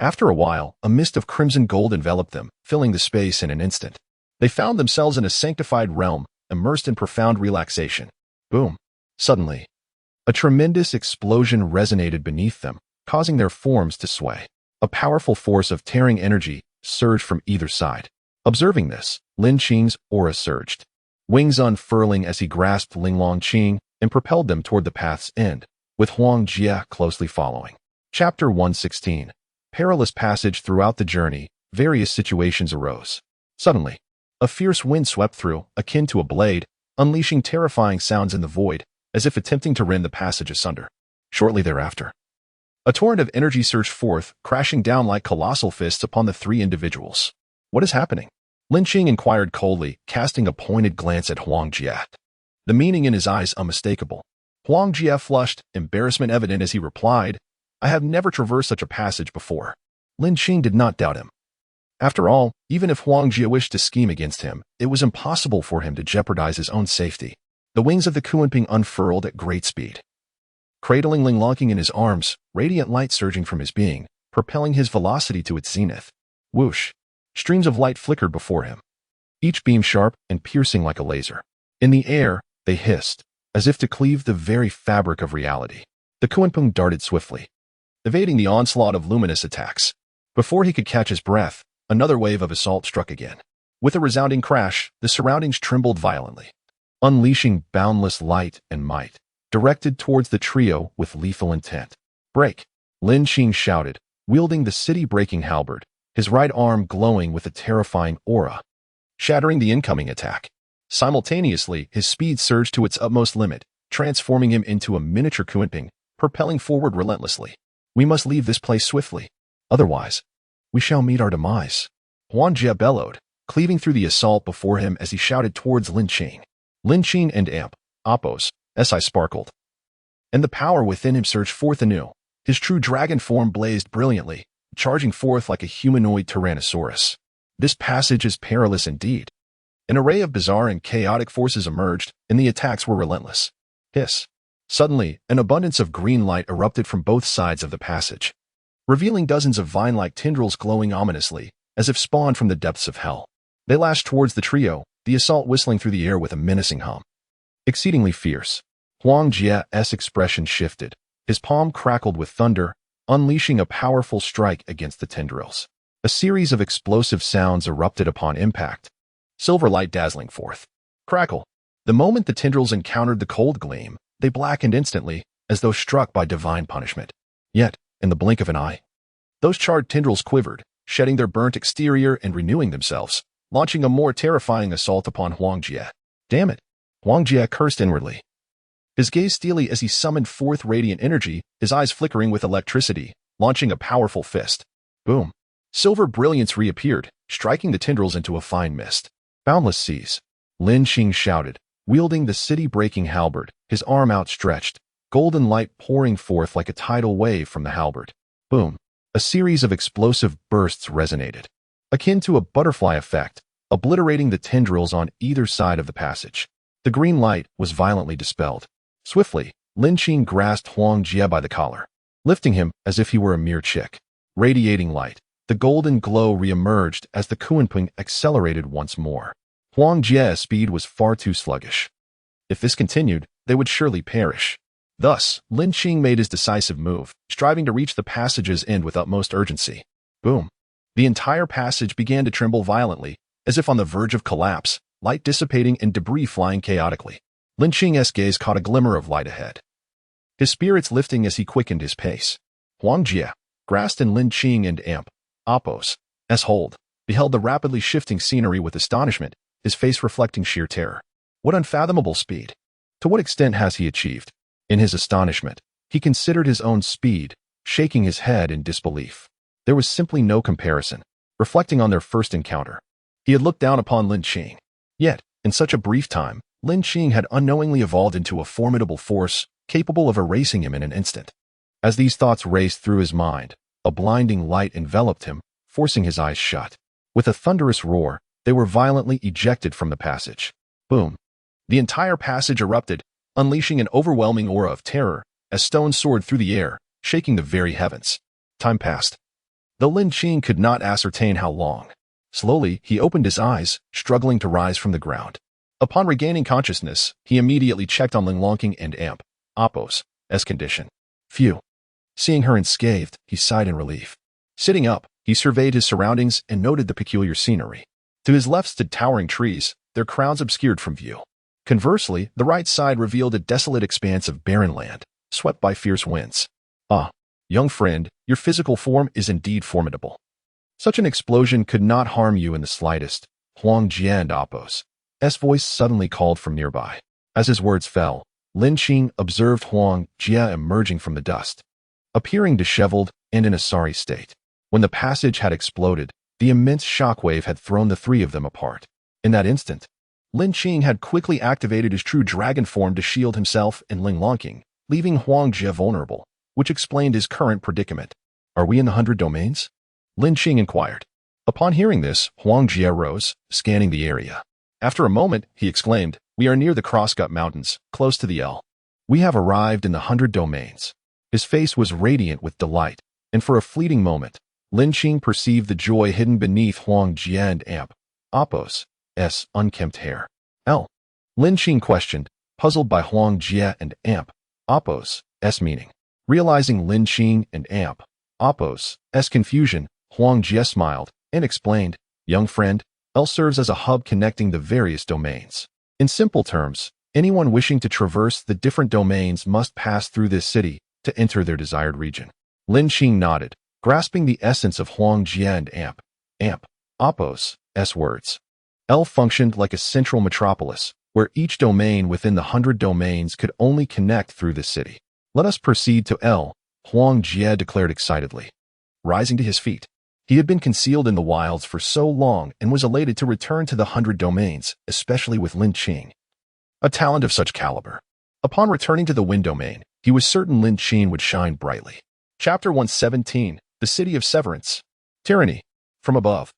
After a while, a mist of crimson gold enveloped them, filling the space in an instant. They found themselves in a sanctified realm, immersed in profound relaxation. Boom! Suddenly, a tremendous explosion resonated beneath them, causing their forms to sway. A powerful force of tearing energy surged from either side. Observing this, Lin Qing's aura surged, wings unfurling as he grasped Lin Qing and propelled them toward the path's end, with Huang Jie closely following. Chapter 116. Perilous passage. Throughout the journey, various situations arose. Suddenly, a fierce wind swept through, akin to a blade, unleashing terrifying sounds in the void, as if attempting to rend the passage asunder. Shortly thereafter, a torrent of energy surged forth, crashing down like colossal fists upon the 3 individuals. "What is happening?" Lin Qing inquired coldly, casting a pointed glance at Huang Jie. The meaning in his eyes unmistakable. Huang Jie flushed, embarrassment evident as he replied, "I have never traversed such a passage before." Lin Qing did not doubt him. After all, even if Huang Jie wished to scheme against him, it was impossible for him to jeopardize his own safety. The wings of the Kunping unfurled at great speed, cradling Lin Qing in his arms, radiant light surging from his being, propelling his velocity to its zenith. Whoosh! Streams of light flickered before him, each beam sharp and piercing like a laser. In the air, they hissed, as if to cleave the very fabric of reality. The Kunping darted swiftly, evading the onslaught of luminous attacks. Before he could catch his breath, another wave of assault struck again. With a resounding crash, the surroundings trembled violently, unleashing boundless light and might, directed towards the trio with lethal intent. "Break!" Lin Qing shouted, wielding the city-breaking halberd, his right arm glowing with a terrifying aura, shattering the incoming attack. Simultaneously, his speed surged to its utmost limit, transforming him into a miniature Kunping, propelling forward relentlessly. "We must leave this place swiftly. Otherwise, We shall meet our demise. Huang Jie bellowed, cleaving through the assault before him as he shouted towards Lin Qing. Lin Qing and Amp, Oppos, SI sparkled, and the power within him surged forth anew. His true dragon form blazed brilliantly, charging forth like a humanoid tyrannosaurus. This passage is perilous indeed. An array of bizarre and chaotic forces emerged, and the attacks were relentless. Hiss. Suddenly, an abundance of green light erupted from both sides of the passage, revealing dozens of vine-like tendrils glowing ominously, as if spawned from the depths of hell. They lashed towards the trio, the assault whistling through the air with a menacing hum. Exceedingly fierce, Huang Jie's expression shifted. His palm crackled with thunder, unleashing a powerful strike against the tendrils. A series of explosive sounds erupted upon impact, silver light dazzling forth. Crackle. The moment the tendrils encountered the cold gleam, they blackened instantly, as though struck by divine punishment. Yet, in the blink of an eye, those charred tendrils quivered, shedding their burnt exterior and renewing themselves, launching a more terrifying assault upon Huang Jie. Damn it! Huang Jie cursed inwardly, his gaze steely as he summoned forth radiant energy, his eyes flickering with electricity, launching a powerful fist. Boom! Silver brilliance reappeared, striking the tendrils into a fine mist. Boundless seas. Lin Qing shouted, wielding the city-breaking halberd, his arm outstretched, golden light pouring forth like a tidal wave from the halberd. Boom! A series of explosive bursts resonated, akin to a butterfly effect, obliterating the tendrils on either side of the passage. The green light was violently dispelled. Swiftly, Lin Qing grasped Huang Jie by the collar, lifting him as if he were a mere chick. Radiating light, the golden glow re-emerged as the Kunping accelerated once more. Huang Jie's speed was far too sluggish. If this continued, they would surely perish. Thus, Lin Qing made his decisive move, striving to reach the passage's end with utmost urgency. Boom! The entire passage began to tremble violently, as if on the verge of collapse, light dissipating and debris flying chaotically. Lin Qing's gaze caught a glimmer of light ahead, his spirits lifting as he quickened his pace. Huang Jie, grasped in Lin Qing and Amp, Oppos' hold, beheld the rapidly shifting scenery with astonishment, his face reflecting sheer terror. What unfathomable speed! To what extent has he achieved? In his astonishment, he considered his own speed, shaking his head in disbelief. There was simply no comparison. Reflecting on their first encounter, he had looked down upon Lin Qing. Yet, in such a brief time, Lin Qing had unknowingly evolved into a formidable force, capable of erasing him in an instant. As these thoughts raced through his mind, a blinding light enveloped him, forcing his eyes shut. With a thunderous roar, they were violently ejected from the passage. Boom! The entire passage erupted, unleashing an overwhelming aura of terror, as stones soared through the air, shaking the very heavens. Time passed. Though Lin Qing could not ascertain how long. Slowly, he opened his eyes, struggling to rise from the ground. Upon regaining consciousness, he immediately checked on Lin Qing and Amp, Oppos' condition. Phew! Seeing her unscathed, he sighed in relief. Sitting up, he surveyed his surroundings and noted the peculiar scenery. To his left stood towering trees, their crowns obscured from view. Conversely, the right side revealed a desolate expanse of barren land, swept by fierce winds. Ah, young friend, your physical form is indeed formidable. Such an explosion could not harm you in the slightest. Huang Jie and Oppos' voice suddenly called from nearby. As his words fell, Lin Qing observed Huang Jie emerging from the dust, appearing disheveled and in a sorry state. When the passage had exploded, the immense shockwave had thrown the three of them apart. In that instant, Lin Qing had quickly activated his true dragon form to shield himself and Lin Qing, leaving Huang Jie vulnerable, which explained his current predicament. Are we in the 100 domains? Lin Qing inquired. Upon hearing this, Huang Jie rose, scanning the area. After a moment, he exclaimed, we are near the Crosscut Mountains, close to the L. We have arrived in the 100 domains. His face was radiant with delight, and for a fleeting moment, Lin Qing perceived the joy hidden beneath Huang Jie and Amp, Oppos' unkempt hair. L. Lin Qing questioned, puzzled by Huang Jie and Amp, Oppos' meaning. Realizing Lin Qing and Amp, Oppos' confusion, Huang Jie smiled and explained, young friend, L serves as a hub connecting the various domains. In simple terms, anyone wishing to traverse the different domains must pass through this city to enter their desired region. Lin Qing nodded, grasping the essence of Huang Jie and Amp, Oppos' words. L functioned like a central metropolis, where each domain within the 100 domains could only connect through the city. Let us proceed to L, Huang Jie declared excitedly. Rising to his feet, He had been concealed in the wilds for so long and was elated to return to the 100 domains, especially with Lin Qing, a talent of such caliber. Upon returning to the Wind domain, he was certain Lin Qing would shine brightly. Chapter 117, The City of Severance. Tyranny. From above.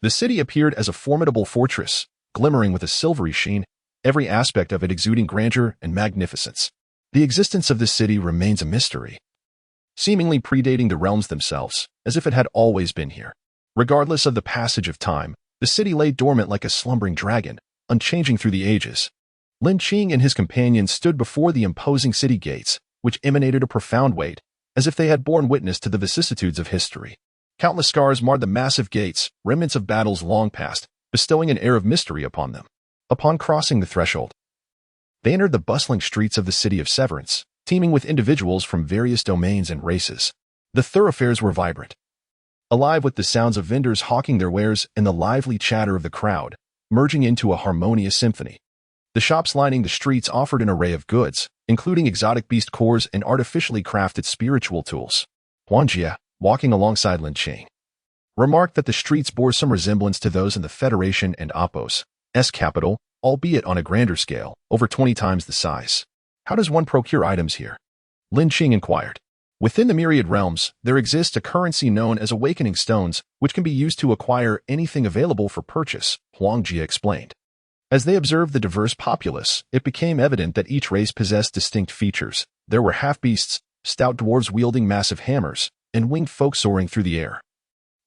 The city appeared as a formidable fortress, glimmering with a silvery sheen, every aspect of it exuding grandeur and magnificence. The existence of this city remains a mystery, seemingly predating the realms themselves, as if it had always been here. Regardless of the passage of time, the city lay dormant like a slumbering dragon, unchanging through the ages. Lin Qing and his companions stood before the imposing city gates, which emanated a profound weight, as if they had borne witness to the vicissitudes of history. Countless scars marred the massive gates, remnants of battles long past, bestowing an air of mystery upon them. Upon crossing the threshold, they entered the bustling streets of the city of Severance, teeming with individuals from various domains and races. The thoroughfares were vibrant, alive with the sounds of vendors hawking their wares and the lively chatter of the crowd, merging into a harmonious symphony. The shops lining the streets offered an array of goods, including exotic beast cores and artificially crafted spiritual tools. Huang Jie, walking alongside Lin Qing, remarked that the streets bore some resemblance to those in the Federation and Apos' capital, albeit on a grander scale, over 20 times the size. How does one procure items here? Lin Qing inquired. Within the myriad realms, there exists a currency known as Awakening Stones, which can be used to acquire anything available for purchase, Huang Jie explained. As they observed the diverse populace, it became evident that each race possessed distinct features. There were half-beasts, stout dwarves wielding massive hammers, and winged folk soaring through the air.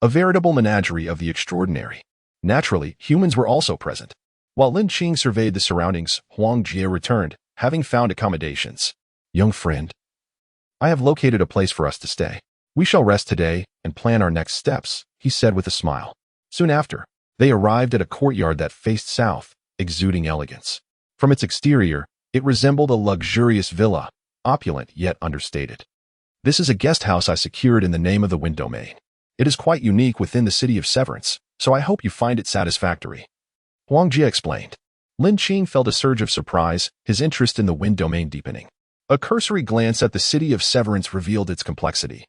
A veritable menagerie of the extraordinary. Naturally, humans were also present. While Lin Qing surveyed the surroundings, Huang Jie returned, having found accommodations. Young friend, I have located a place for us to stay. We shall rest today and plan our next steps, he said with a smile. Soon after, they arrived at a courtyard that faced south, exuding elegance. From its exterior, it resembled a luxurious villa, opulent yet understated. This is a guest house I secured in the name of the Wind domain. It is quite unique within the city of Severance, so I hope you find it satisfactory. Huang Jie explained. Lin Qing felt a surge of surprise, his interest in the Wind domain deepening. A cursory glance at the city of Severance revealed its complexity.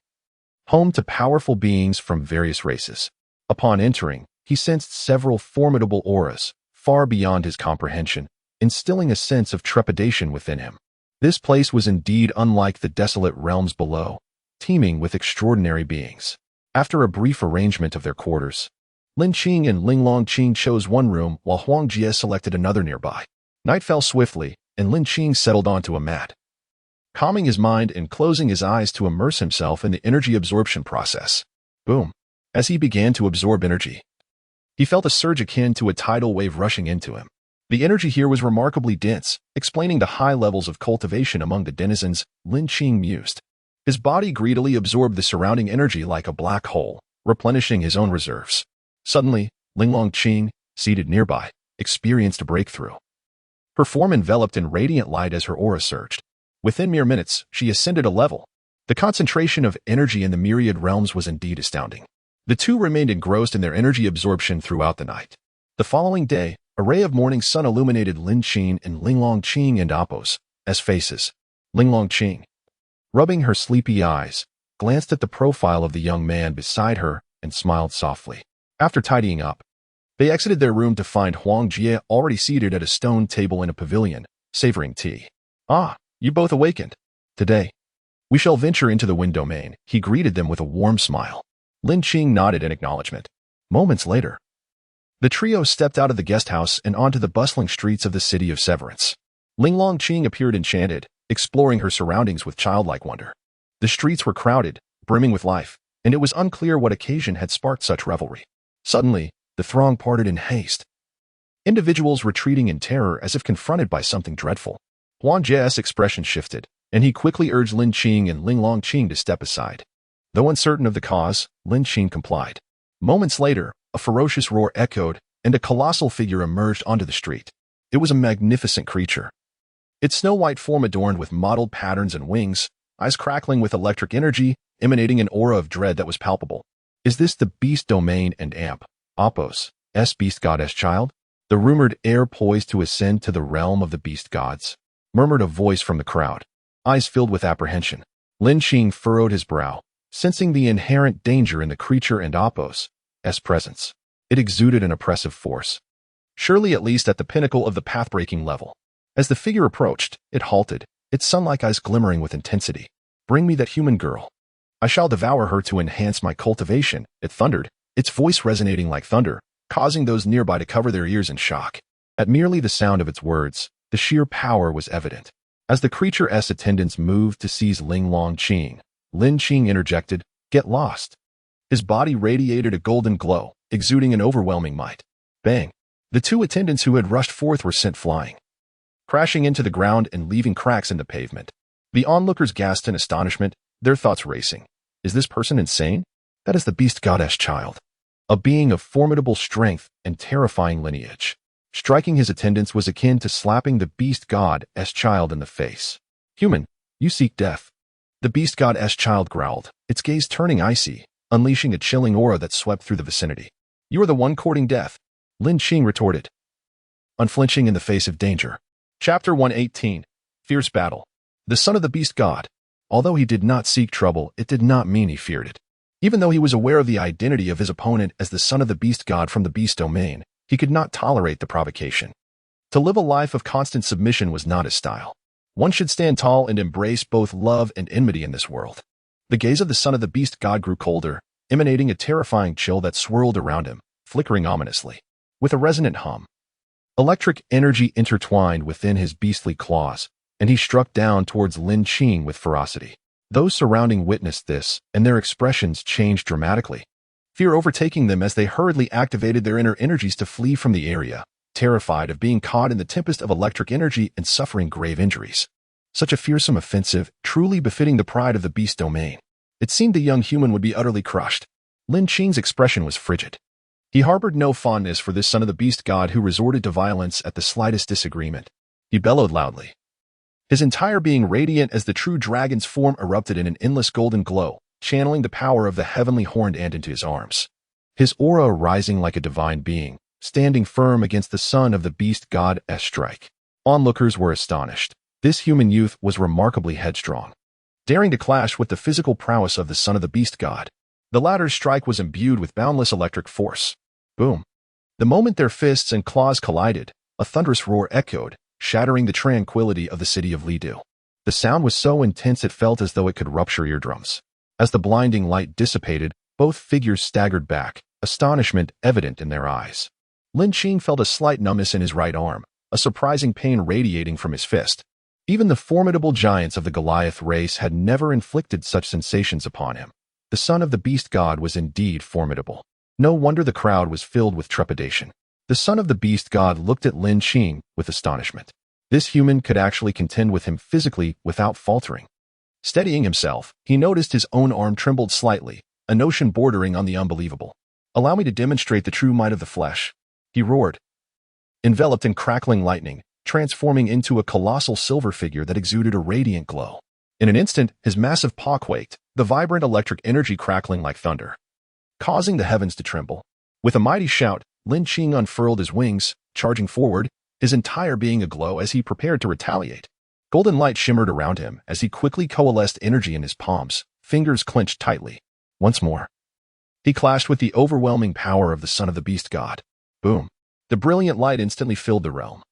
Home to powerful beings from various races. Upon entering, he sensed several formidable auras, far beyond his comprehension, instilling a sense of trepidation within him. This place was indeed unlike the desolate realms below, teeming with extraordinary beings. After a brief arrangement of their quarters, Lin Qing and Lin Qing chose one room while Huang Jie selected another nearby. Night fell swiftly, and Lin Qing settled onto a mat, calming his mind and closing his eyes to immerse himself in the energy absorption process. Boom. As he began to absorb energy, he felt a surge akin to a tidal wave rushing into him. The energy here was remarkably dense, explaining the high levels of cultivation among the denizens, Lin Qing mused. His body greedily absorbed the surrounding energy like a black hole, replenishing his own reserves. Suddenly, Lin Qing, seated nearby, experienced a breakthrough. Her form enveloped in radiant light as her aura surged. Within mere minutes, she ascended a level. The concentration of energy in the myriad realms was indeed astounding. The two remained engrossed in their energy absorption throughout the night. The following day, a ray of morning sun illuminated Lin Qing and Lin Qing and Apos as faces. Lin Qing, rubbing her sleepy eyes, glanced at the profile of the young man beside her and smiled softly. After tidying up, they exited their room to find Huang Jie already seated at a stone table in a pavilion, savoring tea. Ah, you both awakened. Today, we shall venture into the Wind domain, he greeted them with a warm smile. Lin Qing nodded in acknowledgement. Moments later, the trio stepped out of the guest house and onto the bustling streets of the city of Severance. Lin Qing appeared enchanted, exploring her surroundings with childlike wonder. The streets were crowded, brimming with life, and it was unclear what occasion had sparked such revelry. Suddenly, the throng parted in haste, individuals retreating in terror as if confronted by something dreadful. Huang Jie's expression shifted, and he quickly urged Lin Qing and Lin Qing to step aside. Though uncertain of the cause, Lin Qing complied. Moments later, a ferocious roar echoed, and a colossal figure emerged onto the street. It was a magnificent creature. Its snow-white form adorned with mottled patterns and wings, eyes crackling with electric energy, emanating an aura of dread that was palpable. Is this the beast domain and Apos' beast goddess child? The rumored heir poised to ascend to the realm of the beast gods? Murmured a voice from the crowd. Eyes filled with apprehension. Lin Qing furrowed his brow, Sensing the inherent danger in the creature and Apos' presence, it exuded an oppressive force. Surely at least at the pinnacle of the path-breaking level. As the figure approached, it halted, its sun-like eyes glimmering with intensity. "Bring me that human girl. I shall devour her to enhance my cultivation," it thundered, its voice resonating like thunder, causing those nearby to cover their ears in shock. At merely the sound of its words, the sheer power was evident. As the creature's attendants moved to seize Lin Qing, Lin Qing interjected, "Get lost." His body radiated a golden glow, exuding an overwhelming might. Bang! The two attendants who had rushed forth were sent flying, crashing into the ground and leaving cracks in the pavement. The onlookers gasped in astonishment, their thoughts racing. Is this person insane? That is the beast goddess child, a being of formidable strength and terrifying lineage. Striking his attendants was akin to slapping the beast god's child in the face. "Human, you seek death." The beast god's child growled, its gaze turning icy, unleashing a chilling aura that swept through the vicinity. "You are the one courting death," Lin Qing retorted, unflinching in the face of danger. Chapter 118. Fierce Battle. The son of the beast god. Although he did not seek trouble, it did not mean he feared it. Even though he was aware of the identity of his opponent as the son of the beast god from the beast domain, he could not tolerate the provocation. To live a life of constant submission was not his style. One should stand tall and embrace both love and enmity in this world. The gaze of the son of the beast god grew colder, emanating a terrifying chill that swirled around him, flickering ominously. With a resonant hum, electric energy intertwined within his beastly claws, and he struck down towards Lin Qing with ferocity. Those surrounding witnessed this, and their expressions changed dramatically, fear overtaking them as they hurriedly activated their inner energies to flee from the area, terrified of being caught in the tempest of electric energy and suffering grave injuries. Such a fearsome offensive, truly befitting the pride of the beast domain. It seemed the young human would be utterly crushed. Lin Qing's expression was frigid. He harbored no fondness for this son of the beast god who resorted to violence at the slightest disagreement. He bellowed loudly, his entire being radiant as the true dragon's form erupted in an endless golden glow, channeling the power of the heavenly horned ant into his arms. His aura rising like a divine being, standing firm against the son of the beast god's strike. Onlookers were astonished. This human youth was remarkably headstrong, daring to clash with the physical prowess of the son of the beast god. The latter's strike was imbued with boundless electric force. Boom! The moment their fists and claws collided, a thunderous roar echoed, shattering the tranquility of the city of Lidu. The sound was so intense it felt as though it could rupture eardrums. As the blinding light dissipated, both figures staggered back, astonishment evident in their eyes. Lin Qing felt a slight numbness in his right arm, a surprising pain radiating from his fist. Even the formidable giants of the Goliath race had never inflicted such sensations upon him. The son of the beast god was indeed formidable. No wonder the crowd was filled with trepidation. The son of the beast god looked at Lin Qing with astonishment. This human could actually contend with him physically without faltering. Steadying himself, he noticed his own arm trembled slightly, a notion bordering on the unbelievable. "Allow me to demonstrate the true might of the flesh," he roared, enveloped in crackling lightning, transforming into a colossal silver figure that exuded a radiant glow. In an instant, his massive paw quaked, the vibrant electric energy crackling like thunder, causing the heavens to tremble. With a mighty shout, Lin Qing unfurled his wings, charging forward, his entire being aglow as he prepared to retaliate. Golden light shimmered around him as he quickly coalesced energy in his palms, fingers clenched tightly. Once more, he clashed with the overwhelming power of the son of the beast god. Boom! The brilliant light instantly filled the realm,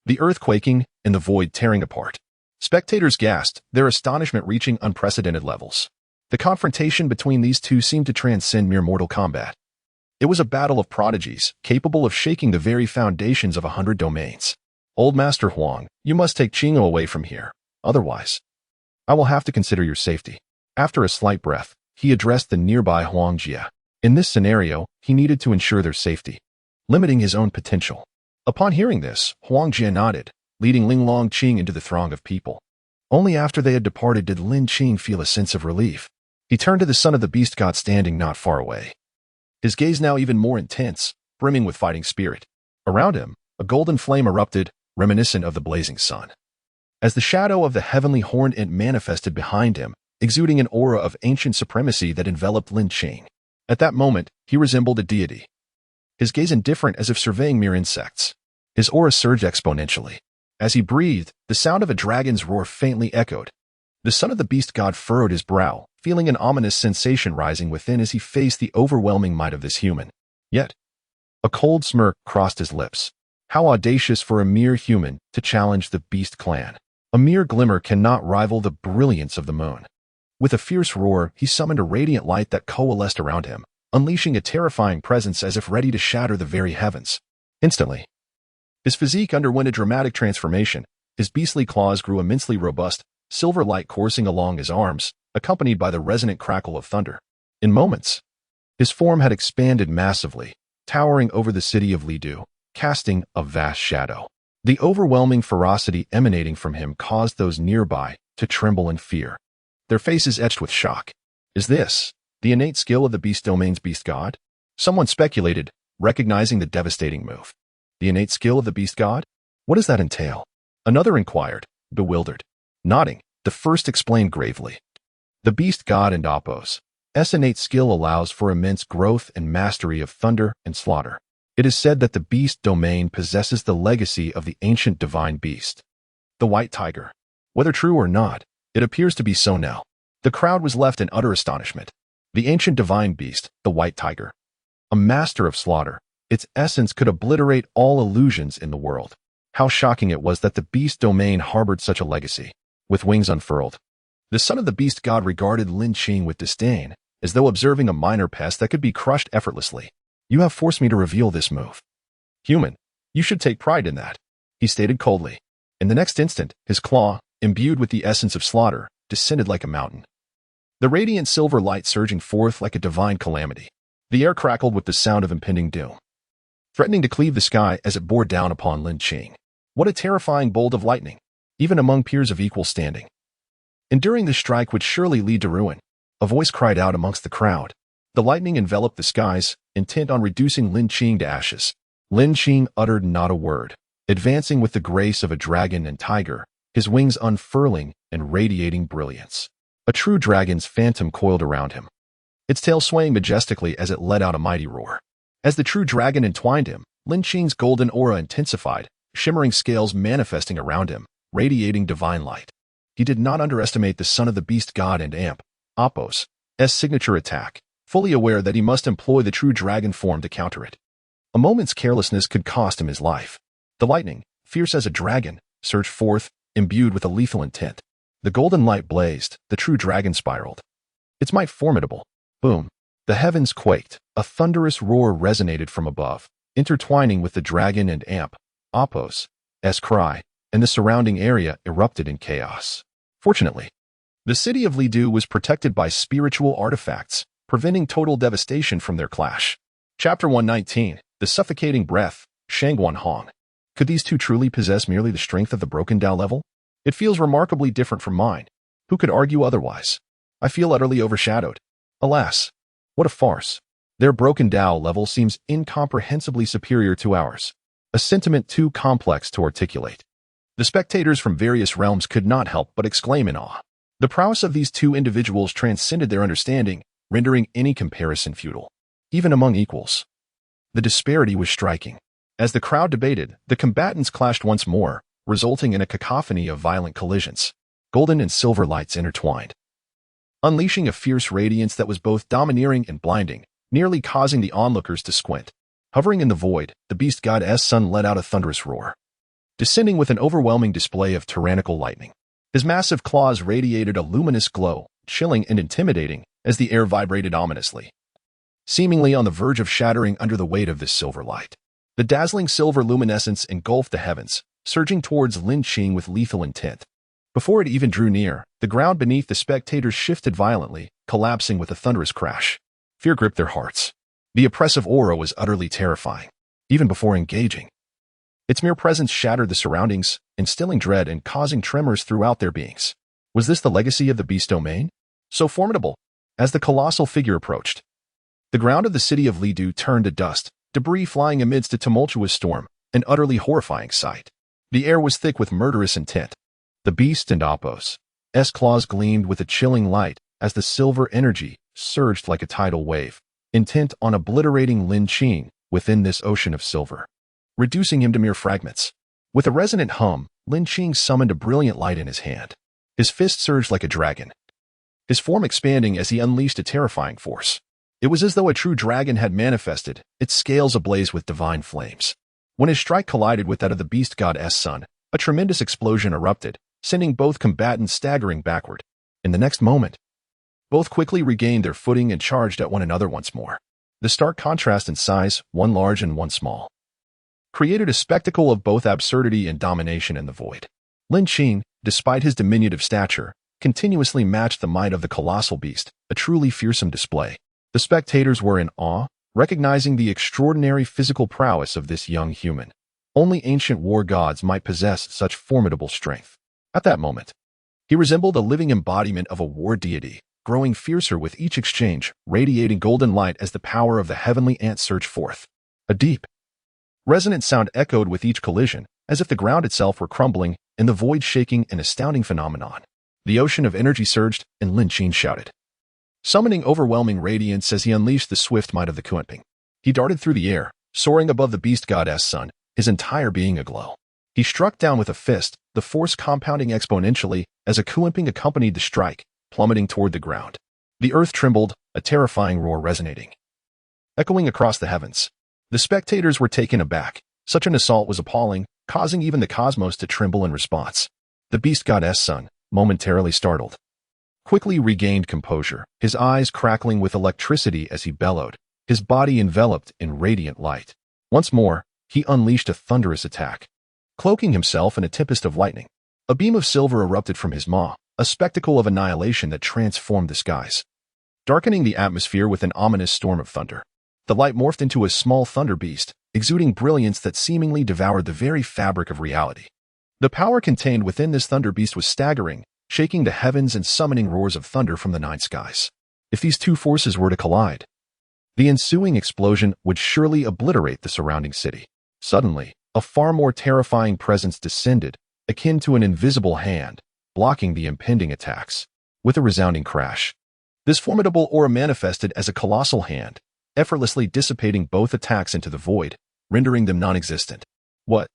the earth quaking and the void tearing apart. Spectators gasped, their astonishment reaching unprecedented levels. The confrontation between these two seemed to transcend mere mortal combat. It was a battle of prodigies, capable of shaking the very foundations of 100 domains. "Old Master Huang, you must take Qing away from here. Otherwise, I will have to consider your safety." After a slight breath, he addressed the nearby Huang Jia. In this scenario, he needed to ensure their safety, limiting his own potential. Upon hearing this, Huang Jia nodded, leading Lin Qing into the throng of people. Only after they had departed did Lin Qing feel a sense of relief. He turned to the son of the beast god standing not far away, his gaze now even more intense, brimming with fighting spirit. Around him, a golden flame erupted, reminiscent of the blazing sun. As the shadow of the heavenly horned ant manifested behind him, exuding an aura of ancient supremacy that enveloped Lin Qing. At that moment, he resembled a deity, his gaze indifferent as if surveying mere insects. His aura surged exponentially. As he breathed, the sound of a dragon's roar faintly echoed. The son of the beast god furrowed his brow, feeling an ominous sensation rising within as he faced the overwhelming might of this human. Yet, a cold smirk crossed his lips. How audacious for a mere human to challenge the beast clan. A mere glimmer cannot rival the brilliance of the moon. With a fierce roar, he summoned a radiant light that coalesced around him, unleashing a terrifying presence as if ready to shatter the very heavens. Instantly, his physique underwent a dramatic transformation. His beastly claws grew immensely robust, silver light coursing along his arms, accompanied by the resonant crackle of thunder. In moments, his form had expanded massively, towering over the city of Lidu, casting a vast shadow. The overwhelming ferocity emanating from him caused those nearby to tremble in fear, their faces etched with shock. Is this the innate skill of the beast domain's beast god? Someone speculated, recognizing the devastating move. The innate skill of the beast god? What does that entail? Another inquired, bewildered. Nodding, the first explained gravely. The beast god and Apos' innate skill allows for immense growth and mastery of thunder and slaughter. It is said that the beast domain possesses the legacy of the ancient divine beast, the white tiger. Whether true or not, it appears to be so now. The crowd was left in utter astonishment. The ancient divine beast, the white tiger, a master of slaughter, its essence could obliterate all illusions in the world. How shocking it was that the beast domain harbored such a legacy. With wings unfurled, the son of the beast god regarded Lin Qing with disdain, as though observing a minor pest that could be crushed effortlessly. You have forced me to reveal this move. Human, you should take pride in that, he stated coldly. In the next instant, his claw, imbued with the essence of slaughter, descended like a mountain. The radiant silver light surging forth like a divine calamity. The air crackled with the sound of impending doom, threatening to cleave the sky as it bore down upon Lin Qing. What a terrifying bolt of lightning, even among peers of equal standing. Enduring the strike would surely lead to ruin, a voice cried out amongst the crowd. The lightning enveloped the skies, intent on reducing Lin Qing to ashes. Lin Qing uttered not a word, advancing with the grace of a dragon and tiger, his wings unfurling and radiating brilliance. A true dragon's phantom coiled around him, its tail swaying majestically as it let out a mighty roar. As the true dragon entwined him, Lin Qing's golden aura intensified, shimmering scales manifesting around him, radiating divine light. He did not underestimate the son of the beast god and Apos' signature attack, fully aware that he must employ the true dragon form to counter it. A moment's carelessness could cost him his life. The lightning, fierce as a dragon, surged forth, imbued with a lethal intent. The golden light blazed, the true dragon spiraled, its might formidable. Boom! The heavens quaked, a thunderous roar resonated from above, intertwining with the dragon and Apos' cry, and the surrounding area erupted in chaos. Fortunately, the city of Lidu was protected by spiritual artifacts, preventing total devastation from their clash. Chapter 119, The Suffocating Breath, Shangguan Hong. Could these two truly possess merely the strength of the broken Tao level? It feels remarkably different from mine. Who could argue otherwise? I feel utterly overshadowed. Alas, what a farce. Their broken Tao level seems incomprehensibly superior to ours, a sentiment too complex to articulate. The spectators from various realms could not help but exclaim in awe. The prowess of these two individuals transcended their understanding, rendering any comparison futile, even among equals. The disparity was striking. As the crowd debated, the combatants clashed once more, resulting in a cacophony of violent collisions. Golden and silver lights intertwined, unleashing a fierce radiance that was both domineering and blinding, nearly causing the onlookers to squint. Hovering in the void, the beast god's son let out a thunderous roar, descending with an overwhelming display of tyrannical lightning. His massive claws radiated a luminous glow, chilling and intimidating, as the air vibrated ominously, seemingly on the verge of shattering under the weight of this silver light. The dazzling silver luminescence engulfed the heavens, surging towards Lin Qing with lethal intent. Before it even drew near, the ground beneath the spectators shifted violently, collapsing with a thunderous crash. Fear gripped their hearts. The oppressive aura was utterly terrifying, even before engaging. Its mere presence shattered the surroundings, instilling dread and causing tremors throughout their beings. Was this the legacy of the beast domain? So formidable. As the colossal figure approached, the ground of the city of Lidu turned to dust, debris flying amidst a tumultuous storm, an utterly horrifying sight. The air was thick with murderous intent. The beast and Apos' claws gleamed with a chilling light as the silver energy surged like a tidal wave, intent on obliterating Lin Qing within this ocean of silver, reducing him to mere fragments. With a resonant hum, Lin Qing summoned a brilliant light in his hand. His fist surged like a dragon, his form expanding as he unleashed a terrifying force. It was as though a true dragon had manifested, its scales ablaze with divine flames. When his strike collided with that of the beast god's son, a tremendous explosion erupted, sending both combatants staggering backward. In the next moment, both quickly regained their footing and charged at one another once more. The stark contrast in size, one large and one small, created a spectacle of both absurdity and domination in the void. Lin Qing, despite his diminutive stature, continuously matched the might of the colossal beast, a truly fearsome display. The spectators were in awe, recognizing the extraordinary physical prowess of this young human. Only ancient war gods might possess such formidable strength. At that moment, he resembled a living embodiment of a war deity, growing fiercer with each exchange, radiating golden light as the power of the heavenly ant surged forth. A deep, resonant sound echoed with each collision, as if the ground itself were crumbling and the void shaking, an astounding phenomenon. The ocean of energy surged, and Lin Qing shouted, summoning overwhelming radiance as he unleashed the swift might of the Kunping. He darted through the air, soaring above the beast god's son, his entire being aglow. He struck down with a fist, the force compounding exponentially as a Kunping accompanied the strike, plummeting toward the ground. The earth trembled, a terrifying roar resonating, echoing across the heavens. The spectators were taken aback. Such an assault was appalling, causing even the cosmos to tremble in response. The beast god's son, momentarily startled, quickly regained composure, his eyes crackling with electricity as he bellowed, his body enveloped in radiant light. Once more, he unleashed a thunderous attack, cloaking himself in a tempest of lightning. A beam of silver erupted from his maw, a spectacle of annihilation that transformed the skies, darkening the atmosphere with an ominous storm of thunder. The light morphed into a small thunder beast, exuding brilliance that seemingly devoured the very fabric of reality. The power contained within this thunder beast was staggering, shaking the heavens and summoning roars of thunder from the night skies. If these two forces were to collide, the ensuing explosion would surely obliterate the surrounding city. Suddenly, a far more terrifying presence descended, akin to an invisible hand, blocking the impending attacks. With a resounding crash, this formidable aura manifested as a colossal hand, effortlessly dissipating both attacks into the void, rendering them non-existent. What?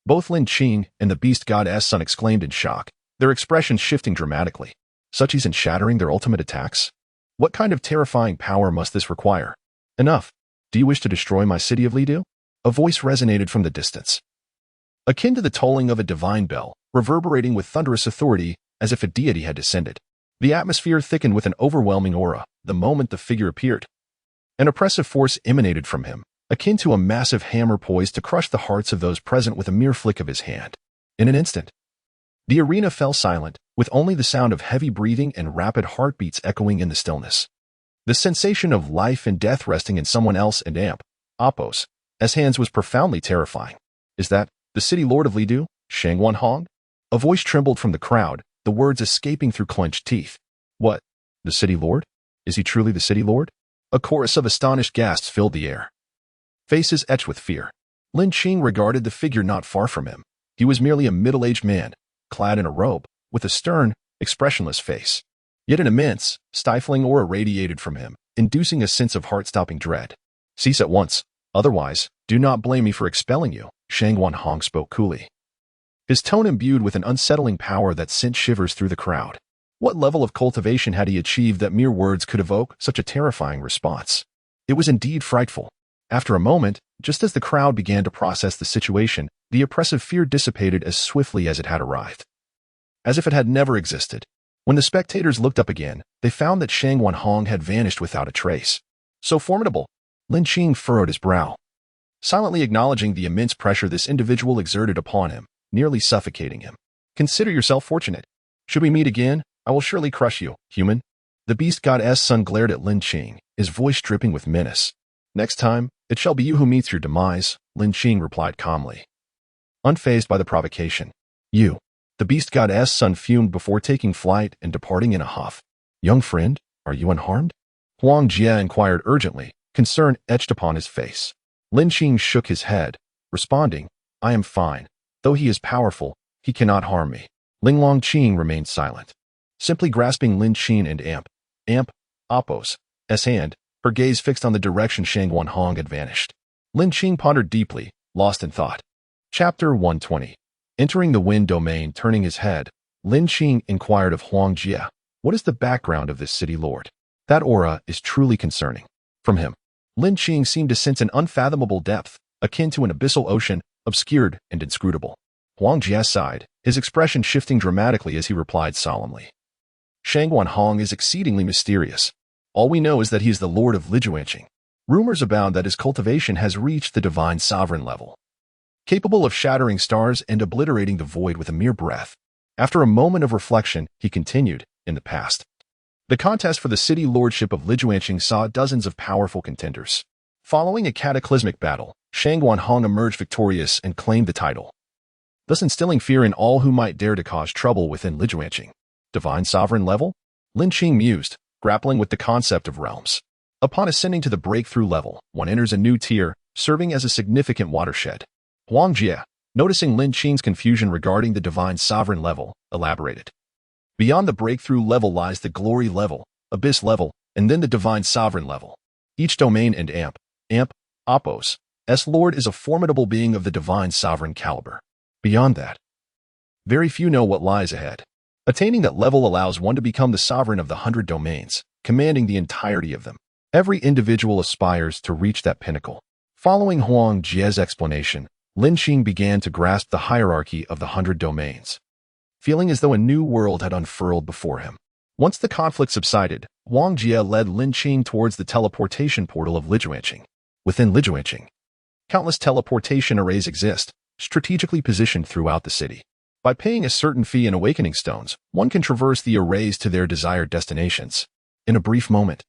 Both Lin Qing and the beast god's son exclaimed in shock, their expressions shifting dramatically. Such ease in shattering their ultimate attacks? What kind of terrifying power must this require? Enough. Do you wish to destroy my city of Lidu? A voice resonated from the distance, akin to the tolling of a divine bell, reverberating with thunderous authority as if a deity had descended. The atmosphere thickened with an overwhelming aura the moment the figure appeared. An oppressive force emanated from him, akin to a massive hammer poised to crush the hearts of those present with a mere flick of his hand. In an instant, the arena fell silent, with only the sound of heavy breathing and rapid heartbeats echoing in the stillness. The sensation of life and death resting in someone else and Appos, as hands was profoundly terrifying. Is that the city lord of Lidu, Shangwan Hong? A voice trembled from the crowd, the words escaping through clenched teeth. What? The city lord? Is he truly the city lord? A chorus of astonished gasps filled the air, faces etched with fear. Lin Qing regarded the figure not far from him. He was merely a middle-aged man, clad in a robe, with a stern, expressionless face. Yet an immense, stifling aura radiated from him, inducing a sense of heart-stopping dread. Cease at once, otherwise, do not blame me for expelling you, Shangwan Hong spoke coolly, his tone imbued with an unsettling power that sent shivers through the crowd. What level of cultivation had he achieved that mere words could evoke such a terrifying response? It was indeed frightful. After a moment, just as the crowd began to process the situation, the oppressive fear dissipated as swiftly as it had arrived, as if it had never existed. When the spectators looked up again, they found that Shangwan Hong had vanished without a trace. So formidable! Lin Qing furrowed his brow, silently acknowledging the immense pressure this individual exerted upon him, nearly suffocating him. Consider yourself fortunate. Should we meet again, I will surely crush you, human. The beast god's son glared at Lin Qing, his voice dripping with menace. Next time, it shall be you who meets your demise, Lin Qing replied calmly, unfazed by the provocation. You. The beast god's son fumed before taking flight and departing in a huff. Young friend, are you unharmed? Huang Jie inquired urgently, concern etched upon his face. Lin Qing shook his head, responding, I am fine. Though he is powerful, he cannot harm me. Ling Qing remained silent, simply grasping Lin Qing and Appos' hand, her gaze fixed on the direction Shangwan Hong had vanished. Lin Qing pondered deeply, lost in thought. Chapter 120. Entering the wind domain, turning his head, Lin Qing inquired of Huang Jie, What is the background of this city lord? That aura is truly concerning. From him, Lin Qing seemed to sense an unfathomable depth, akin to an abyssal ocean, obscured and inscrutable. Huang Jie sighed, his expression shifting dramatically as he replied solemnly. Shangguan Hong is exceedingly mysterious. All we know is that he is the lord of Lijuanqing. Rumors abound that his cultivation has reached the divine sovereign level, capable of shattering stars and obliterating the void with a mere breath. After a moment of reflection, he continued, in the past, the contest for the city lordship of Lijuanqing saw dozens of powerful contenders. Following a cataclysmic battle, Shangguan Hong emerged victorious and claimed the title, thus instilling fear in all who might dare to cause trouble within Lijuanqing. Divine sovereign level? Lin Qing mused, grappling with the concept of realms. Upon ascending to the breakthrough level, one enters a new tier, serving as a significant watershed. Huang Jie, noticing Lin Qing's confusion regarding the divine sovereign level, elaborated. Beyond the breakthrough level lies the glory level, abyss level, and then the divine sovereign level. Each domain and Apos, lord is a formidable being of the divine sovereign caliber. Beyond that, very few know what lies ahead. Attaining that level allows one to become the sovereign of the 100 domains, commanding the entirety of them. Every individual aspires to reach that pinnacle. Following Huang Jie's explanation, Lin Qing began to grasp the hierarchy of the 100 domains, feeling as though a new world had unfurled before him. Once the conflict subsided, Huang Jie led Lin Qing towards the teleportation portal of Lijuanqing. Within Lijuanqing, countless teleportation arrays exist, strategically positioned throughout the city. By paying a certain fee in awakening stones, one can traverse the arrays to their desired destinations. In a brief moment,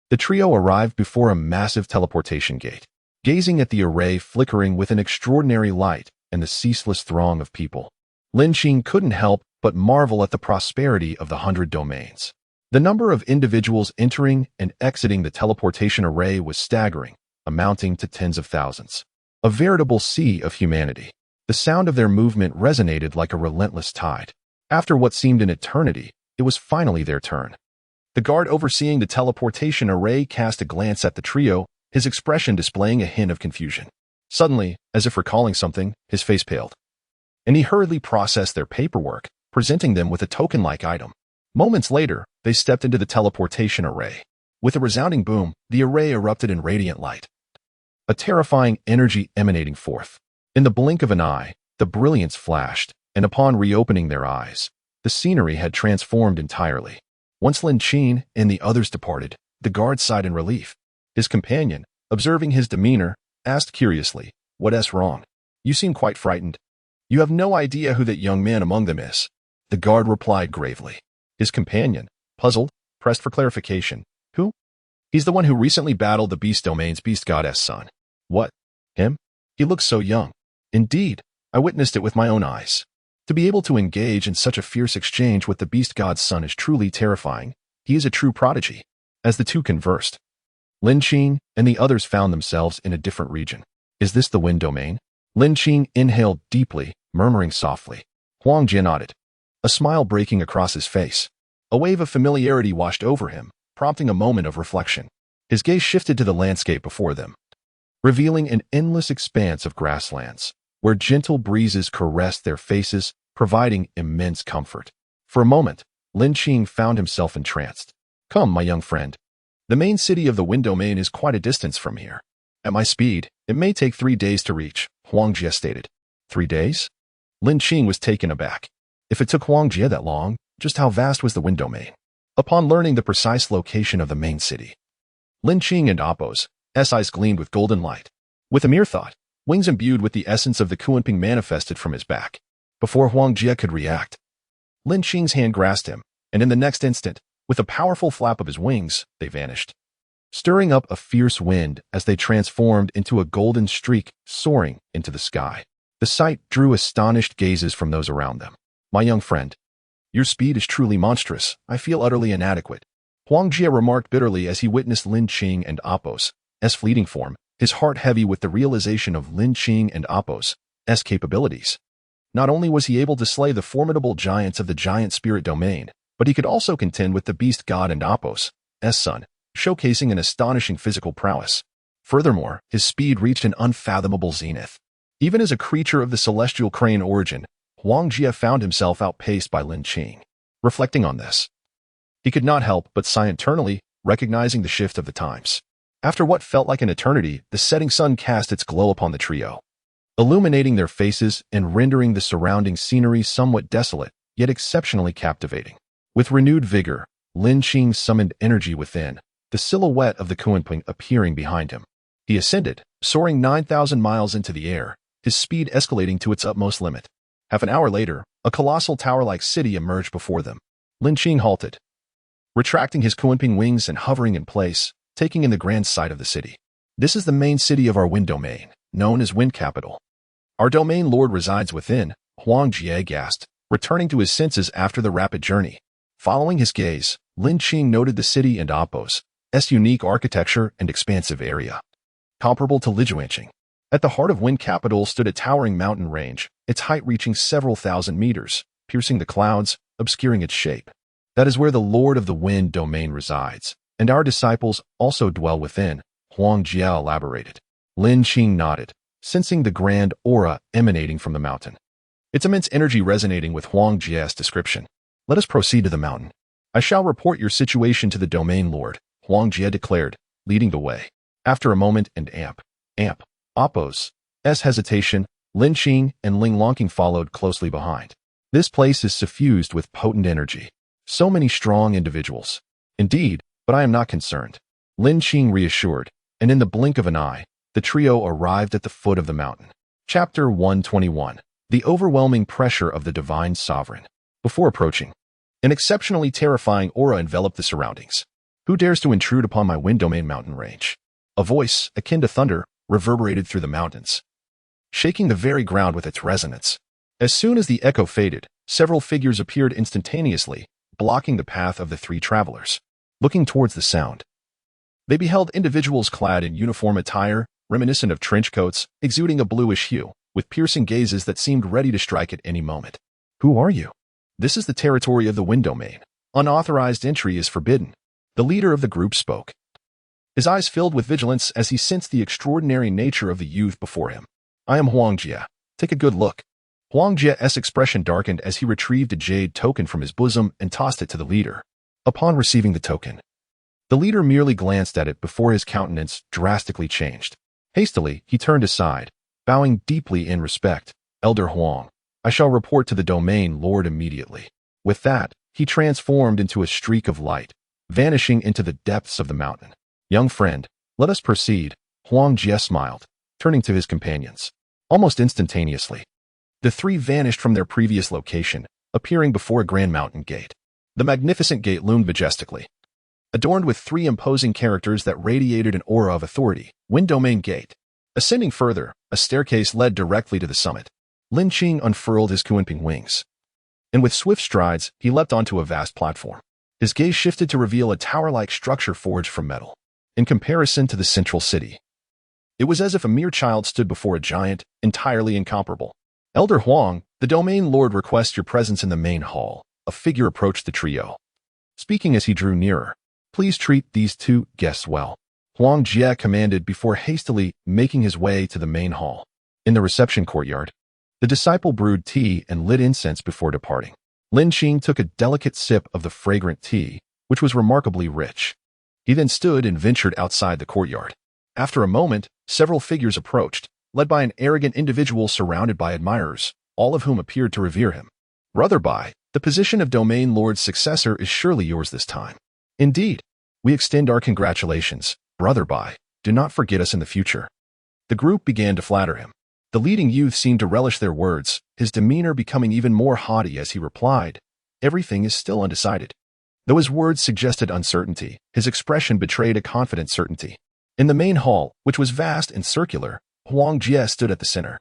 the trio arrived before a massive teleportation gate. Gazing at the array flickering with an extraordinary light and the ceaseless throng of people, Lin Qing couldn't help but marvel at the prosperity of the 100 domains. The number of individuals entering and exiting the teleportation array was staggering, amounting to tens of thousands. A veritable sea of humanity. The sound of their movement resonated like a relentless tide. After what seemed an eternity, it was finally their turn. The guard overseeing the teleportation array cast a glance at the trio, his expression displaying a hint of confusion. Suddenly, as if recalling something, his face paled, and he hurriedly processed their paperwork, presenting them with a token-like item. Moments later, they stepped into the teleportation array. With a resounding boom, the array erupted in radiant light, a terrifying energy emanating forth. In the blink of an eye, the brilliance flashed, and upon reopening their eyes, the scenery had transformed entirely. Once Lin Qing and the others departed, the guard sighed in relief. His companion, observing his demeanor, asked curiously, "What's wrong? You seem quite frightened." "You have no idea who that young man among them is," the guard replied gravely. His companion, puzzled, pressed for clarification. "Who?" "He's the one who recently battled the Beast Domain's Beast Goddess son." "What? Him? He looks so young." "Indeed, I witnessed it with my own eyes. To be able to engage in such a fierce exchange with the Beast God's son is truly terrifying. He is a true prodigy." As the two conversed, Lin Qing and the others found themselves in a different region. "Is this the Wind Domain?" Lin Qing inhaled deeply, murmuring softly. Huang Jie nodded, a smile breaking across his face. A wave of familiarity washed over him, prompting a moment of reflection. His gaze shifted to the landscape before them, revealing an endless expanse of grasslands, where gentle breezes caressed their faces, providing immense comfort. For a moment, Lin Qing found himself entranced. "Come, my young friend. The main city of the Wind Domain is quite a distance from here. At my speed, it may take 3 days to reach," Huang Jie stated. 3 days? Lin Qing was taken aback. If it took Huang Jie that long, just how vast was the Wind Domain? Upon learning the precise location of the main city, Lin Qing and Apos' eyes gleamed with golden light. With a mere thought, wings imbued with the essence of the Kunping manifested from his back. Before Huang Jie could react, Lin Qing's hand grasped him, and in the next instant, with a powerful flap of his wings, they vanished, stirring up a fierce wind as they transformed into a golden streak soaring into the sky. The sight drew astonished gazes from those around them. "My young friend, your speed is truly monstrous. I feel utterly inadequate," Huang Jie remarked bitterly as he witnessed Lin Qing and Apos' fleeting form, his heart heavy with the realization of Lin Qing and Apos' capabilities. Not only was he able to slay the formidable giants of the giant spirit domain, but he could also contend with the beast god and Apos' son, showcasing an astonishing physical prowess. Furthermore, his speed reached an unfathomable zenith. Even as a creature of the celestial crane origin, Huang Jie found himself outpaced by Lin Qing. Reflecting on this, He could not help but sigh internally, recognizing the shift of the times. After what felt like an eternity, the setting sun cast its glow upon the trio, illuminating their faces and rendering the surrounding scenery somewhat desolate, yet exceptionally captivating. With renewed vigor, Lin Qing summoned energy within, the silhouette of the Kunping appearing behind him. He ascended, soaring 9,000 miles into the air, his speed escalating to its utmost limit. Half an hour later, a colossal tower-like city emerged before them. Lin Qing halted, retracting his Kunping wings and hovering in place, taking in the grand sight of the city. This is the main city of our wind domain, known as Wind Capital. Our domain lord resides within, Huang Jie gasped, returning to his senses after the rapid journey. Following his gaze, Lin Qing noted the city and Appo's unique architecture and expansive area, comparable to Lijuanqing. At the heart of Wind Capital stood a towering mountain range, its height reaching several thousand meters, piercing the clouds, obscuring its shape. That is where the Lord of the Wind domain resides, and our disciples also dwell within, Huang Jie elaborated. Lin Qing nodded, sensing the grand aura emanating from the mountain, its immense energy resonating with Huang Jie's description. Let us proceed to the mountain. I shall report your situation to the domain lord, Huang Jie declared, leading the way. After a moment and Appo's hesitation, Lin Qing and Ling Qing followed closely behind. This place is suffused with potent energy. So many strong individuals. Indeed, but I am not concerned. Lin Qing reassured, and in the blink of an eye, the trio arrived at the foot of the mountain. Chapter 121. The overwhelming pressure of the divine sovereign. Before approaching, an exceptionally terrifying aura enveloped the surroundings. Who dares to intrude upon my wind domain mountain range? A voice, akin to thunder, reverberated through the mountains, shaking the very ground with its resonance. As soon as the echo faded, several figures appeared instantaneously, blocking the path of the three travelers. Looking towards the sound, they beheld individuals clad in uniform attire, reminiscent of trench coats, exuding a bluish hue, with piercing gazes that seemed ready to strike at any moment. Who are you? This is the territory of the wind domain. Unauthorized entry is forbidden. The leader of the group spoke, his eyes filled with vigilance as he sensed the extraordinary nature of the youth before him. I am Huang Jie. Take a good look. Huang Jie's expression darkened as he retrieved a jade token from his bosom and tossed it to the leader. Upon receiving the token, the leader merely glanced at it before his countenance drastically changed. Hastily, he turned aside, bowing deeply in respect. Elder Huang, I shall report to the domain lord immediately. With that, he transformed into a streak of light, vanishing into the depths of the mountain. Young friend, let us proceed, Huang Jie smiled, turning to his companions. Almost instantaneously, the three vanished from their previous location, appearing before a grand mountain gate. The magnificent gate loomed majestically, adorned with three imposing characters that radiated an aura of authority. Wind Domain Gate. Ascending further, a staircase led directly to the summit. Lin Qing unfurled his Kunping wings, and with swift strides, he leapt onto a vast platform. His gaze shifted to reveal a tower-like structure forged from metal. In comparison to the central city, it was as if a mere child stood before a giant, entirely incomparable. Elder Huang, the domain lord requests your presence in the main hall. A figure approached the trio, speaking as he drew nearer. Please treat these two guests well, Huang Jie commanded before hastily making his way to the main hall. In the reception courtyard, the disciple brewed tea and lit incense before departing. Lin Qing took a delicate sip of the fragrant tea, which was remarkably rich. He then stood and ventured outside the courtyard. After a moment, several figures approached, led by an arrogant individual surrounded by admirers, all of whom appeared to revere him. Brother Bai, the position of Domain Lord's successor is surely yours this time. Indeed, we extend our congratulations, Brother Bai. Do not forget us in the future. The group began to flatter him. The leading youth seemed to relish their words, his demeanor becoming even more haughty as he replied, everything is still undecided. Though his words suggested uncertainty, his expression betrayed a confident certainty. In the main hall, which was vast and circular, Huang Jie stood at the center,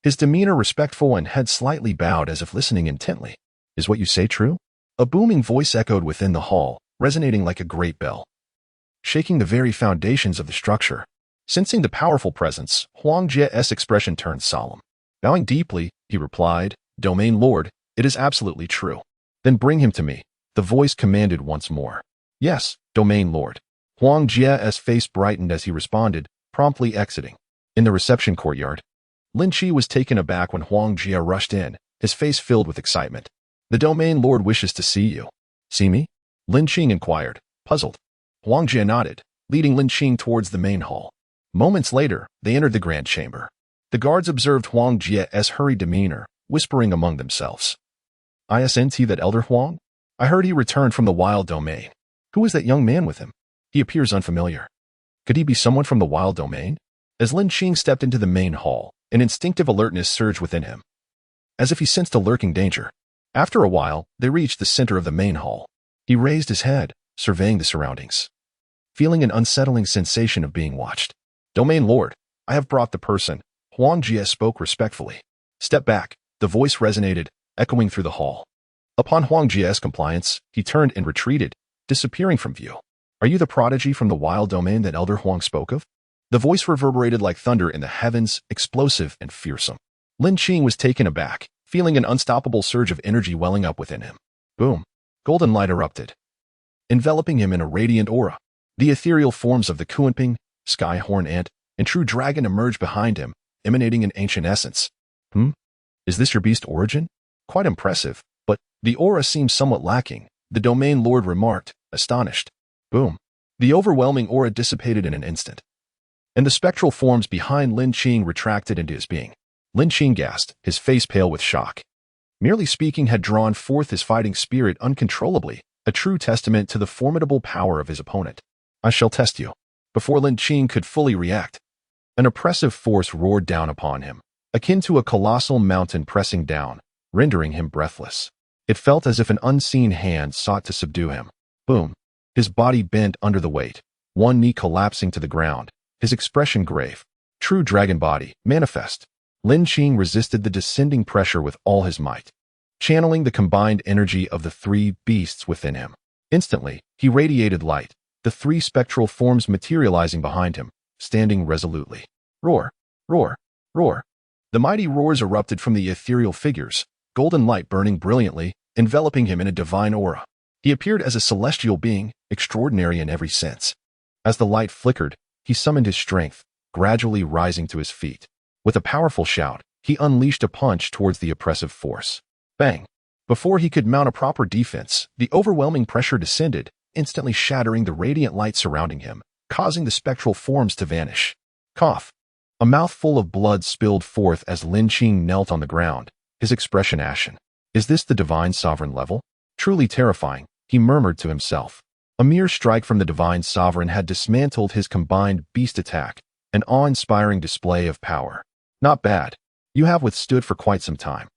his demeanor respectful and head slightly bowed as if listening intently. Is what you say true? A booming voice echoed within the hall, resonating like a great bell, shaking the very foundations of the structure. Sensing the powerful presence, Huang Jie's expression turned solemn. Bowing deeply, he replied, Domain Lord, it is absolutely true. Then bring him to me, the voice commanded once more. Yes, Domain Lord. Huang Jie's face brightened as he responded, promptly exiting. In the reception courtyard, Lin Qi was taken aback when Huang Jie rushed in, his face filled with excitement. The Domain Lord wishes to see you. See me? Lin Qing inquired, puzzled. Huang Jie nodded, leading Lin Qing towards the main hall. Moments later, they entered the grand chamber. The guards observed Huang Jie's hurried demeanor, whispering among themselves. Isn't that Elder Huang? I heard he returned from the wild domain. Who is that young man with him? He appears unfamiliar. Could he be someone from the wild domain? As Lin Qing stepped into the main hall, an instinctive alertness surged within him, as if he sensed a lurking danger. After a while, they reached the center of the main hall. He raised his head, surveying the surroundings, feeling an unsettling sensation of being watched. Domain Lord, I have brought the person. Huang Jie spoke respectfully. Step back, the voice resonated, echoing through the hall. Upon Huang Jie's compliance, he turned and retreated, disappearing from view. Are you the prodigy from the wild domain that Elder Huang spoke of? The voice reverberated like thunder in the heavens, explosive and fearsome. Lin Qing was taken aback, feeling an unstoppable surge of energy welling up within him. Boom! Golden light erupted, enveloping him in a radiant aura. The ethereal forms of the Kunping, Sky Horn Ant, and True Dragon emerged behind him, emanating an ancient essence. Is this your beast origin? Quite impressive, but the aura seems somewhat lacking, the Domain Lord remarked, astonished. Boom! The overwhelming aura dissipated in an instant, and the spectral forms behind Lin Qing retracted into his being. Lin Qing gasped, his face pale with shock. Merely speaking had drawn forth his fighting spirit uncontrollably, a true testament to the formidable power of his opponent. I shall test you. Before Lin Qing could fully react, an oppressive force roared down upon him, akin to a colossal mountain pressing down, rendering him breathless. It felt as if an unseen hand sought to subdue him. Boom! His body bent under the weight, one knee collapsing to the ground, his expression grave. True dragon body, manifest. Lin Qing resisted the descending pressure with all his might, channeling the combined energy of the three beasts within him. Instantly, he radiated light, the three spectral forms materializing behind him, standing resolutely. Roar! Roar! Roar! The mighty roars erupted from the ethereal figures, golden light burning brilliantly, enveloping him in a divine aura. He appeared as a celestial being, extraordinary in every sense. As the light flickered, he summoned his strength, gradually rising to his feet. With a powerful shout, he unleashed a punch towards the oppressive force. Bang! Before he could mount a proper defense, the overwhelming pressure descended, instantly shattering the radiant light surrounding him, causing the spectral forms to vanish. Cough! A mouthful of blood spilled forth as Lin Qing knelt on the ground, his expression ashen. Is this the divine sovereign level? Truly terrifying, he murmured to himself. A mere strike from the divine sovereign had dismantled his combined beast attack, an awe-inspiring display of power. Not bad. You have withstood for quite some time.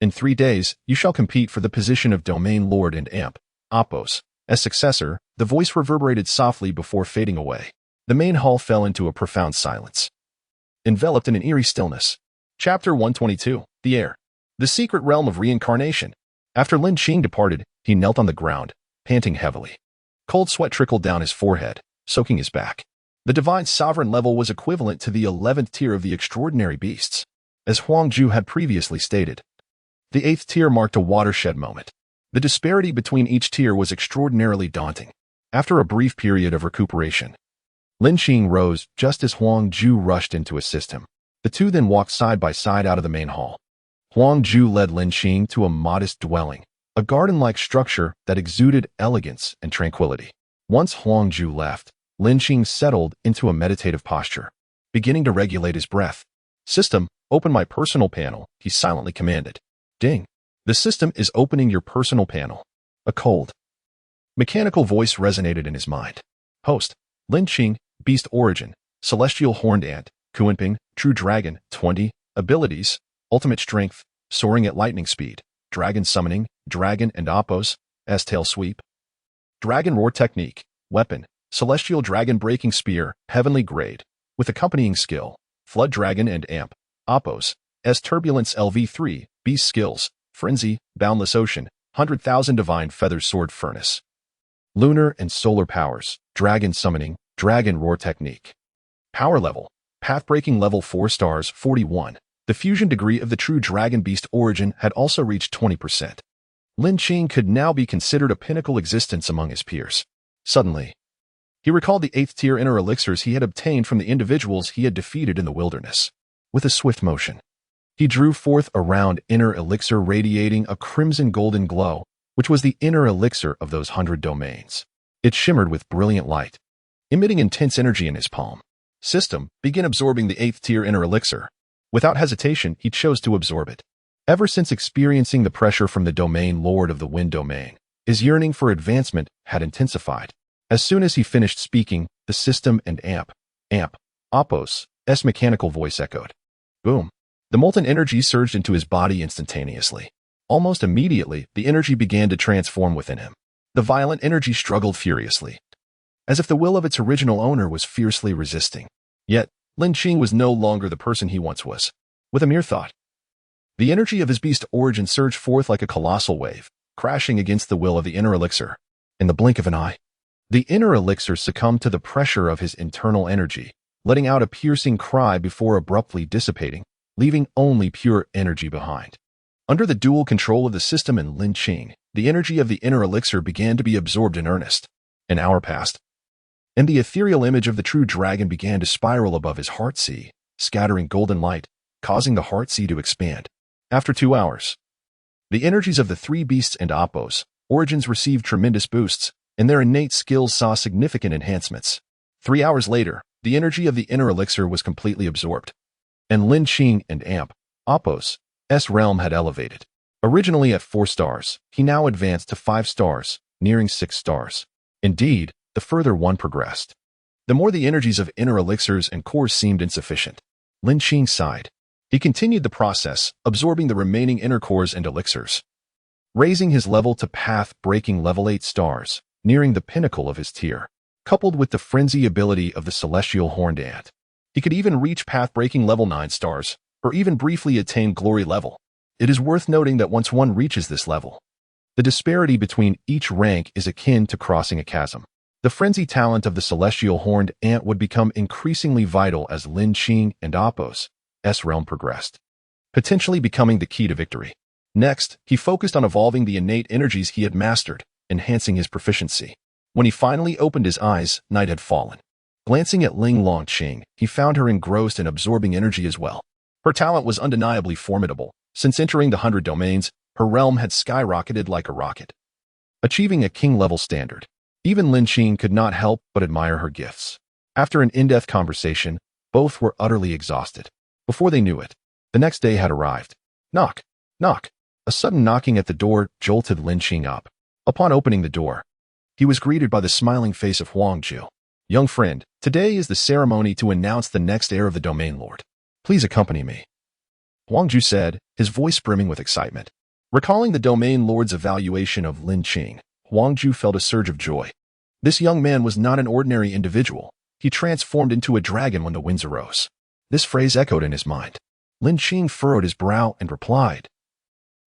In 3 days, you shall compete for the position of Domain Lord and Amp, Apos. As successor, the voice reverberated softly before fading away. The main hall fell into a profound silence, enveloped in an eerie stillness. Chapter 122, The Air. The Secret Realm of Reincarnation. After Lin Qing departed, he knelt on the ground, panting heavily. Cold sweat trickled down his forehead, soaking his back. The divine sovereign level was equivalent to the 11th tier of the extraordinary beasts, as Huang Ju had previously stated. The 8th tier marked a watershed moment. The disparity between each tier was extraordinarily daunting. After a brief period of recuperation, Lin Qing rose just as Huang Ju rushed in to assist him. The two then walked side by side out of the main hall. Huang Ju led Lin Qing to a modest dwelling, a garden-like structure that exuded elegance and tranquility. Once Huang Ju left, Lin Qing settled into a meditative posture, beginning to regulate his breath. System, open my personal panel, he silently commanded. Ding. The system is opening your personal panel. A cold, mechanical voice resonated in his mind. Host, Lin Qing, Beast Origin, Celestial Horned Ant, Kunping, True Dragon, 20, Abilities, Ultimate Strength, Soaring at Lightning Speed, Dragon Summoning, Dragon and Apos, S-Tail Sweep, Dragon Roar Technique, Weapon, Celestial Dragon Breaking Spear, Heavenly Grade, with accompanying skill, Flood Dragon and Amp, Apos, S Turbulence LV3, Beast Skills, Frenzy, Boundless Ocean, 100,000 Divine Feathers Sword Furnace. Lunar and Solar Powers, Dragon Summoning, Dragon Roar Technique. Power Level, Pathbreaking Level 4 stars, 41. The fusion degree of the True Dragon Beast Origin had also reached 20%. Lin Qing could now be considered a pinnacle existence among his peers. Suddenly, he recalled the 8th tier inner elixirs he had obtained from the individuals he had defeated in the wilderness. With a swift motion, he drew forth a round inner elixir radiating a crimson golden glow, which was the inner elixir of those 100 domains. It shimmered with brilliant light, emitting intense energy in his palm. System, begin absorbing the 8th tier inner elixir. Without hesitation, he chose to absorb it. Ever since experiencing the pressure from the domain lord of the wind domain, his yearning for advancement had intensified. As soon as he finished speaking, the system and amp, Apos, S mechanical voice echoed. Boom. The molten energy surged into his body instantaneously. Almost immediately, the energy began to transform within him. The violent energy struggled furiously, as if the will of its original owner was fiercely resisting. Yet, Lin Qing was no longer the person he once was. With a mere thought, the energy of his beast origin surged forth like a colossal wave, crashing against the will of the inner elixir. In the blink of an eye, the inner elixir succumbed to the pressure of his internal energy, letting out a piercing cry before abruptly dissipating, leaving only pure energy behind. Under the dual control of the system and Lin Qing, the energy of the inner elixir began to be absorbed in earnest. An hour passed, and the ethereal image of the true dragon began to spiral above his heart sea, scattering golden light, causing the heart sea to expand. After 2 hours, the energies of the 3 beasts and Apos origins received tremendous boosts, and their innate skills saw significant enhancements. 3 hours later, the energy of the inner elixir was completely absorbed, and Lin Qing and Apos' realm had elevated. Originally at 4 stars, he now advanced to 5 stars, nearing 6 stars. Indeed, the further one progressed, the more the energies of inner elixirs and cores seemed insufficient. Lin Qing sighed. He continued the process, absorbing the remaining inner cores and elixirs, raising his level to path-breaking level 8 stars, nearing the pinnacle of his tier. Coupled with the frenzy ability of the celestial horned ant, he could even reach path-breaking level 9 stars, or even briefly attain glory level. It is worth noting that once one reaches this level, the disparity between each rank is akin to crossing a chasm. The frenzy talent of the celestial horned ant would become increasingly vital as Lin Qing and Apos' realm progressed, potentially becoming the key to victory. Next, he focused on evolving the innate energies he had mastered, enhancing his proficiency. When he finally opened his eyes, night had fallen. Glancing at Lin Qing, he found her engrossed in absorbing energy as well. Her talent was undeniably formidable. Since entering the 100 domains, her realm had skyrocketed like a rocket, achieving a king-level standard. Even Lin Qing could not help but admire her gifts. After an in-depth conversation, both were utterly exhausted. Before they knew it, the next day had arrived. Knock, knock. A sudden knocking at the door jolted Lin Qing up. Upon opening the door, he was greeted by the smiling face of Huangju. Young friend, today is the ceremony to announce the next heir of the domain lord. Please accompany me. Huangju said, his voice brimming with excitement. Recalling the domain lord's evaluation of Lin Qing, Huangju felt a surge of joy. This young man was not an ordinary individual. He transformed into a dragon when the winds arose. This phrase echoed in his mind. Lin Qing furrowed his brow and replied,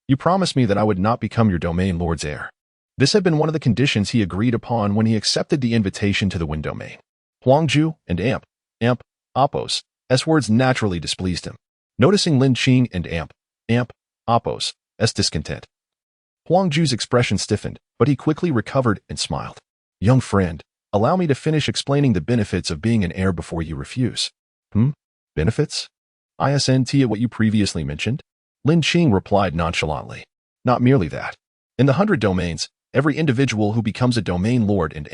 You promised me that I would not become your domain lord's heir. This had been one of the conditions he agreed upon when he accepted the invitation to the wind domain. Huangju and Apos' words naturally displeased him. Noticing Lin Qing and Apos' discontent, Huangju's expression stiffened, but he quickly recovered and smiled. Young friend, allow me to finish explaining the benefits of being an heir before you refuse. Benefits? Isn't what you previously mentioned? Lin Qing replied nonchalantly. Not merely that. In the 100 domains, every individual who becomes a domain lord and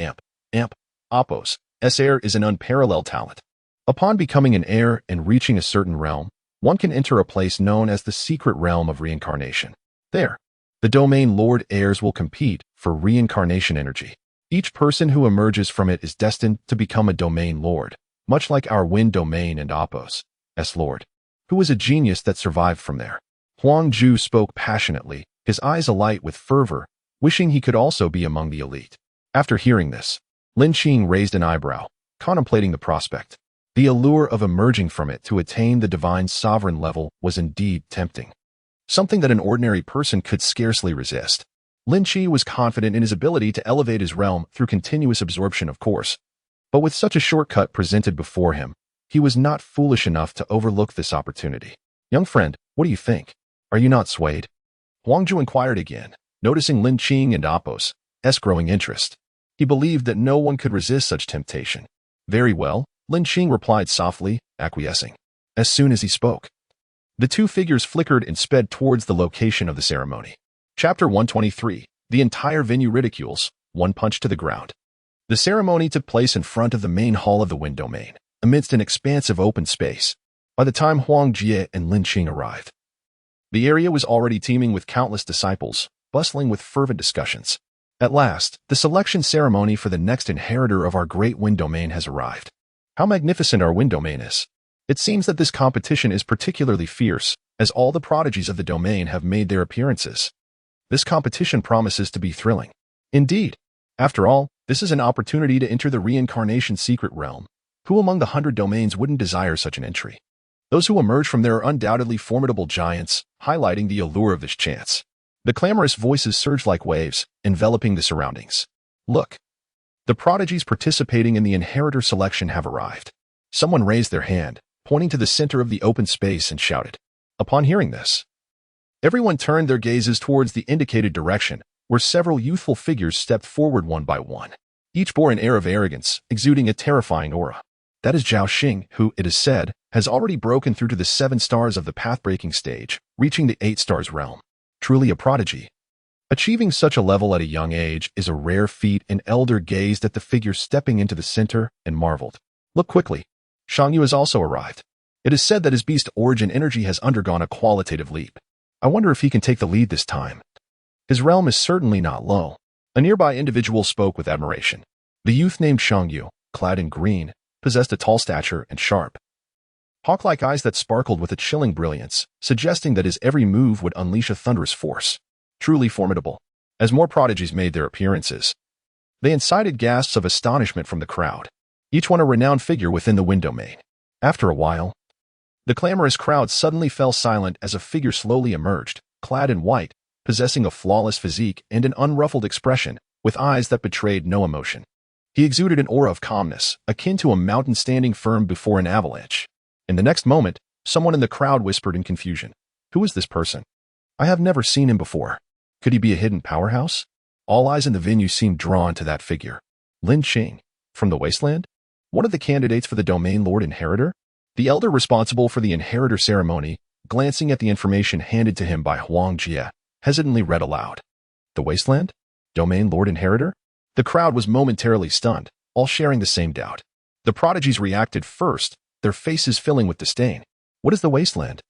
Apos' heir is an unparalleled talent. Upon becoming an heir and reaching a certain realm, one can enter a place known as the secret realm of reincarnation. There, the domain lord heirs will compete for reincarnation energy. Each person who emerges from it is destined to become a domain lord, much like our wind domain and Apos' lord, who was a genius that survived from there. Huangju spoke passionately, his eyes alight with fervor, wishing he could also be among the elite. After hearing this, Lin Qing raised an eyebrow, contemplating the prospect. The allure of emerging from it to attain the divine sovereign level was indeed tempting, something that an ordinary person could scarcely resist. Lin Qi was confident in his ability to elevate his realm through continuous absorption, of course. But with such a shortcut presented before him, he was not foolish enough to overlook this opportunity. Young friend, what do you think? Are you not swayed? Huangju inquired again, noticing Lin Qing and Apos' growing interest. He believed that no one could resist such temptation. Very well, Lin Qing replied softly, acquiescing. As soon as he spoke, the two figures flickered and sped towards the location of the ceremony. Chapter 123, The entire venue ridicules, one punch to the ground. The ceremony took place in front of the main hall of the Wind Domain, amidst an expansive open space. By the time Huang Jie and Lin Qing arrived, the area was already teeming with countless disciples, bustling with fervent discussions. At last, the selection ceremony for the next inheritor of our great Wind Domain has arrived. How magnificent our Wind Domain is! It seems that this competition is particularly fierce, as all the prodigies of the domain have made their appearances. This competition promises to be thrilling. Indeed. After all, this is an opportunity to enter the reincarnation secret realm. Who among the 100 domains wouldn't desire such an entry? Those who emerge from there are undoubtedly formidable giants, highlighting the allure of this chance. The clamorous voices surge like waves, enveloping the surroundings. Look! The prodigies participating in the inheritor selection have arrived. Someone raised their hand, pointing to the center of the open space, and shouted. Upon hearing this, everyone turned their gazes towards the indicated direction, where several youthful figures stepped forward one by one. Each bore an air of arrogance, exuding a terrifying aura. That is Zhao Xing, who, it is said, has already broken through to the 7 stars of the path-breaking stage, reaching the 8 stars realm. Truly a prodigy. Achieving such a level at a young age is a rare feat. An elder gazed at the figure stepping into the center and marveled. Look quickly. Shangyu has also arrived. It is said that his beast origin energy has undergone a qualitative leap. I wonder if he can take the lead this time. His realm is certainly not low. A nearby individual spoke with admiration. The youth named Shangyu, clad in green, possessed a tall stature and sharp, hawk-like eyes that sparkled with a chilling brilliance, suggesting that his every move would unleash a thunderous force. Truly formidable. As more prodigies made their appearances, they incited gasps of astonishment from the crowd, each one a renowned figure within the Wind Domain. After a while, the clamorous crowd suddenly fell silent as a figure slowly emerged, clad in white, possessing a flawless physique and an unruffled expression, with eyes that betrayed no emotion. He exuded an aura of calmness, akin to a mountain standing firm before an avalanche. In the next moment, someone in the crowd whispered in confusion. Who is this person? I have never seen him before. Could he be a hidden powerhouse? All eyes in the venue seemed drawn to that figure. Lin Qing, from the Wasteland? One of the candidates for the Domain Lord Inheritor? The elder responsible for the Inheritor ceremony, glancing at the information handed to him by Huang Jie, hesitantly read aloud. The Wasteland? Domain Lord Inheritor? The crowd was momentarily stunned, all sharing the same doubt. The prodigies reacted first, their faces filling with disdain. What is the Wasteland?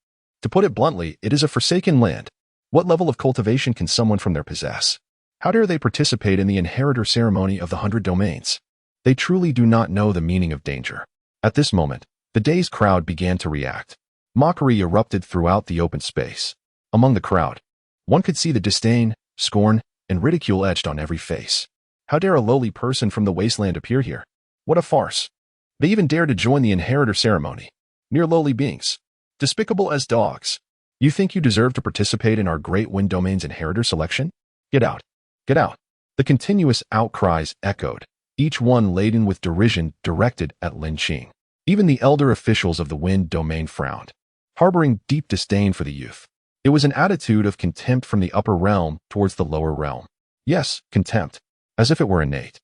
To put it bluntly, it is a forsaken land. What level of cultivation can someone from there possess? How dare they participate in the inheritor ceremony of the 100 domains? They truly do not know the meaning of danger. At this moment, the dazed crowd began to react. Mockery erupted throughout the open space. Among the crowd, one could see the disdain, scorn, and ridicule etched on every face. How dare a lowly person from the Wasteland appear here? What a farce. They even dared to join the inheritor ceremony. Mere lowly beings. Despicable as dogs. You think you deserve to participate in our great Wind Domain's inheritor selection? Get out. Get out. The continuous outcries echoed, each one laden with derision directed at Lin Qing. Even the elder officials of the Wind Domain frowned, harboring deep disdain for the youth. It was an attitude of contempt from the upper realm towards the lower realm. Yes, contempt, as if it were innate.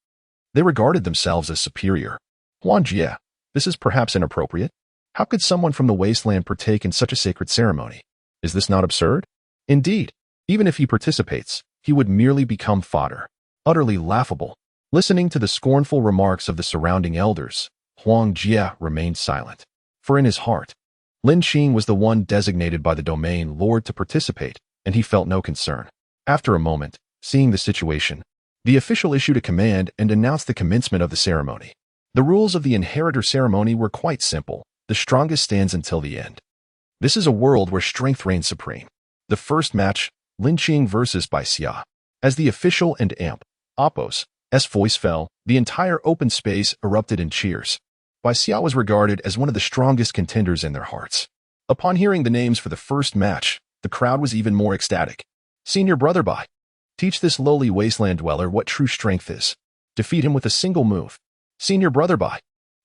They regarded themselves as superior. Huang Jie, this is perhaps inappropriate. How could someone from the Wasteland partake in such a sacred ceremony? Is this not absurd? Indeed, even if he participates, he would merely become fodder. Utterly laughable. Listening to the scornful remarks of the surrounding elders, Huang Jie remained silent. For in his heart, Lin Qing was the one designated by the Domain Lord to participate, and he felt no concern. After a moment, seeing the situation, the official issued a command and announced the commencement of the ceremony. The rules of the inheritor ceremony were quite simple. The strongest stands until the end. This is a world where strength reigns supreme. The first match, Lin Qing versus Bai Xia. As the official and Oppo's voice fell, the entire open space erupted in cheers. Bai Xia was regarded as one of the strongest contenders in their hearts. Upon hearing the names for the first match, the crowd was even more ecstatic. Senior brother Bai, teach this lowly wasteland dweller what true strength is. Defeat him with a single move. Senior brother Bai.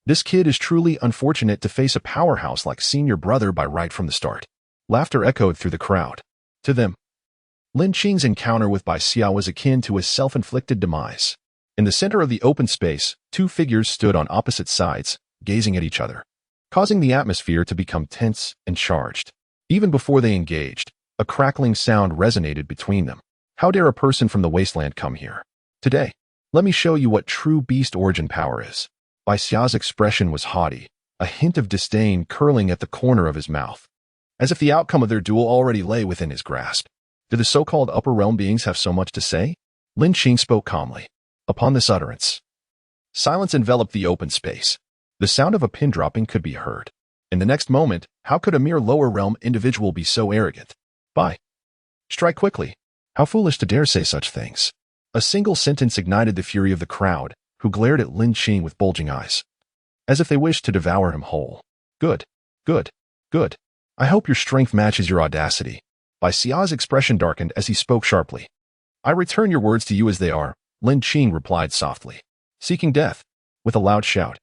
This kid is truly unfortunate to face a powerhouse like Senior Brother Bai right from the start. Laughter echoed through the crowd. To them, Lin Qing's encounter with Bai Xia was akin to a self-inflicted demise. In the center of the open space, 2 figures stood on opposite sides, gazing at each other, causing the atmosphere to become tense and charged. Even before they engaged, a crackling sound resonated between them. How dare a person from the wasteland come here? Today, let me show you what true beast origin power is. Bai Xia's expression was haughty, a hint of disdain curling at the corner of his mouth, as if the outcome of their duel already lay within his grasp. Do the so-called upper realm beings have so much to say? Lin Qing spoke calmly. Upon this utterance, silence enveloped the open space. The sound of a pin dropping could be heard. In the next moment, how could a mere lower realm individual be so arrogant? Bai, strike quickly. How foolish to dare say such things. A single sentence ignited the fury of the crowd, who glared at Lin Qing with bulging eyes, as if they wished to devour him whole. Good, good, good. I hope your strength matches your audacity. Bai Xia's expression darkened as he spoke sharply. I return your words to you as they are, Lin Qing replied softly. Seeking death. With a loud shout,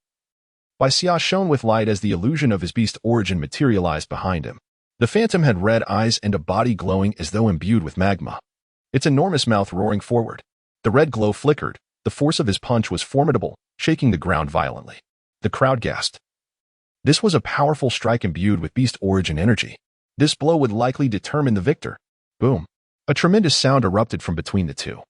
Bai Xia shone with light as the illusion of his beast origin materialized behind him. The phantom had red eyes and a body glowing as though imbued with magma, its enormous mouth roaring forward. The red glow flickered. The force of his punch was formidable, shaking the ground violently. The crowd gasped. This was a powerful strike imbued with beast origin energy. This blow would likely determine the victor. Boom. A tremendous sound erupted from between the two,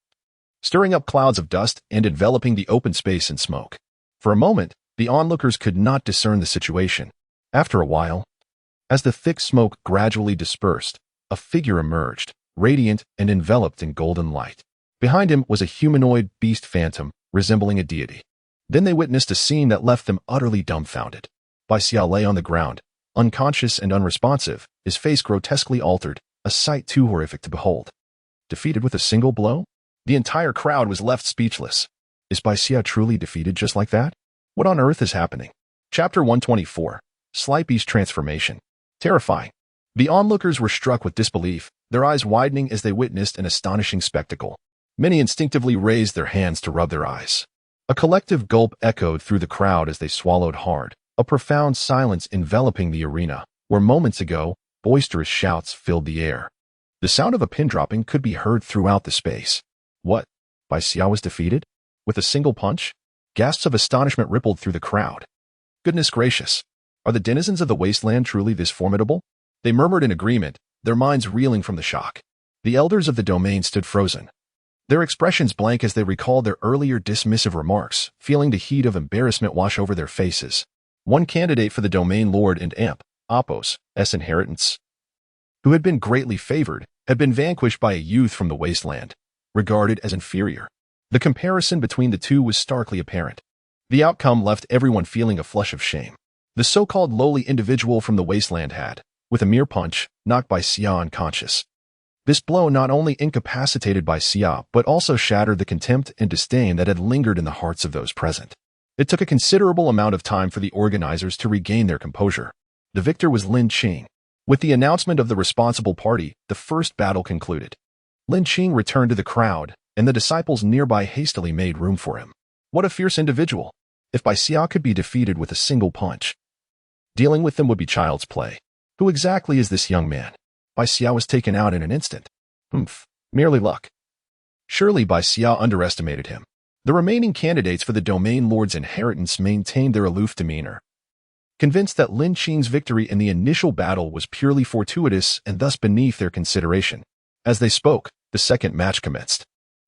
stirring up clouds of dust and enveloping the open space in smoke. For a moment, the onlookers could not discern the situation. After a while, as the thick smoke gradually dispersed, a figure emerged, radiant and enveloped in golden light. Behind him was a humanoid beast phantom, resembling a deity. Then they witnessed a scene that left them utterly dumbfounded. Bai Xia lay on the ground, unconscious and unresponsive, his face grotesquely altered, a sight too horrific to behold. Defeated with a single blow? The entire crowd was left speechless. Is Bai Xia truly defeated just like that? What on earth is happening? Chapter 124. Slight Beast Transformation. Terrifying. The onlookers were struck with disbelief, their eyes widening as they witnessed an astonishing spectacle. Many instinctively raised their hands to rub their eyes. A collective gulp echoed through the crowd as they swallowed hard, a profound silence enveloping the arena, where moments ago, boisterous shouts filled the air. The sound of a pin dropping could be heard throughout the space. What? Bai Xia was defeated? With a single punch? Gasps of astonishment rippled through the crowd. Goodness gracious! Are the denizens of the wasteland truly this formidable? They murmured in agreement, their minds reeling from the shock. The elders of the domain stood frozen, their expressions blank as they recalled their earlier dismissive remarks, feeling the heat of embarrassment wash over their faces. One candidate for the domain lord and amp, Apos, S. inheritance, who had been greatly favored, had been vanquished by a youth from the wasteland, regarded as inferior. The comparison between the two was starkly apparent. The outcome left everyone feeling a flush of shame. The so-called lowly individual from the wasteland had, with a mere punch, knocked Bai Xia unconscious. This blow not only incapacitated Bai Xia, but also shattered the contempt and disdain that had lingered in the hearts of those present. It took a considerable amount of time for the organizers to regain their composure. The victor was Lin Qing. With the announcement of the responsible party, the first battle concluded. Lin Qing returned to the crowd, and the disciples nearby hastily made room for him. What a fierce individual! If Bai Xia could be defeated with a single punch, dealing with them would be child's play. Who exactly is this young man? Bai Xia was taken out in an instant. Merely luck. Surely Bai Xia underestimated him. The remaining candidates for the domain lord's inheritance maintained their aloof demeanor, convinced that Lin Qing's victory in the initial battle was purely fortuitous and thus beneath their consideration. As they spoke, the second match commenced.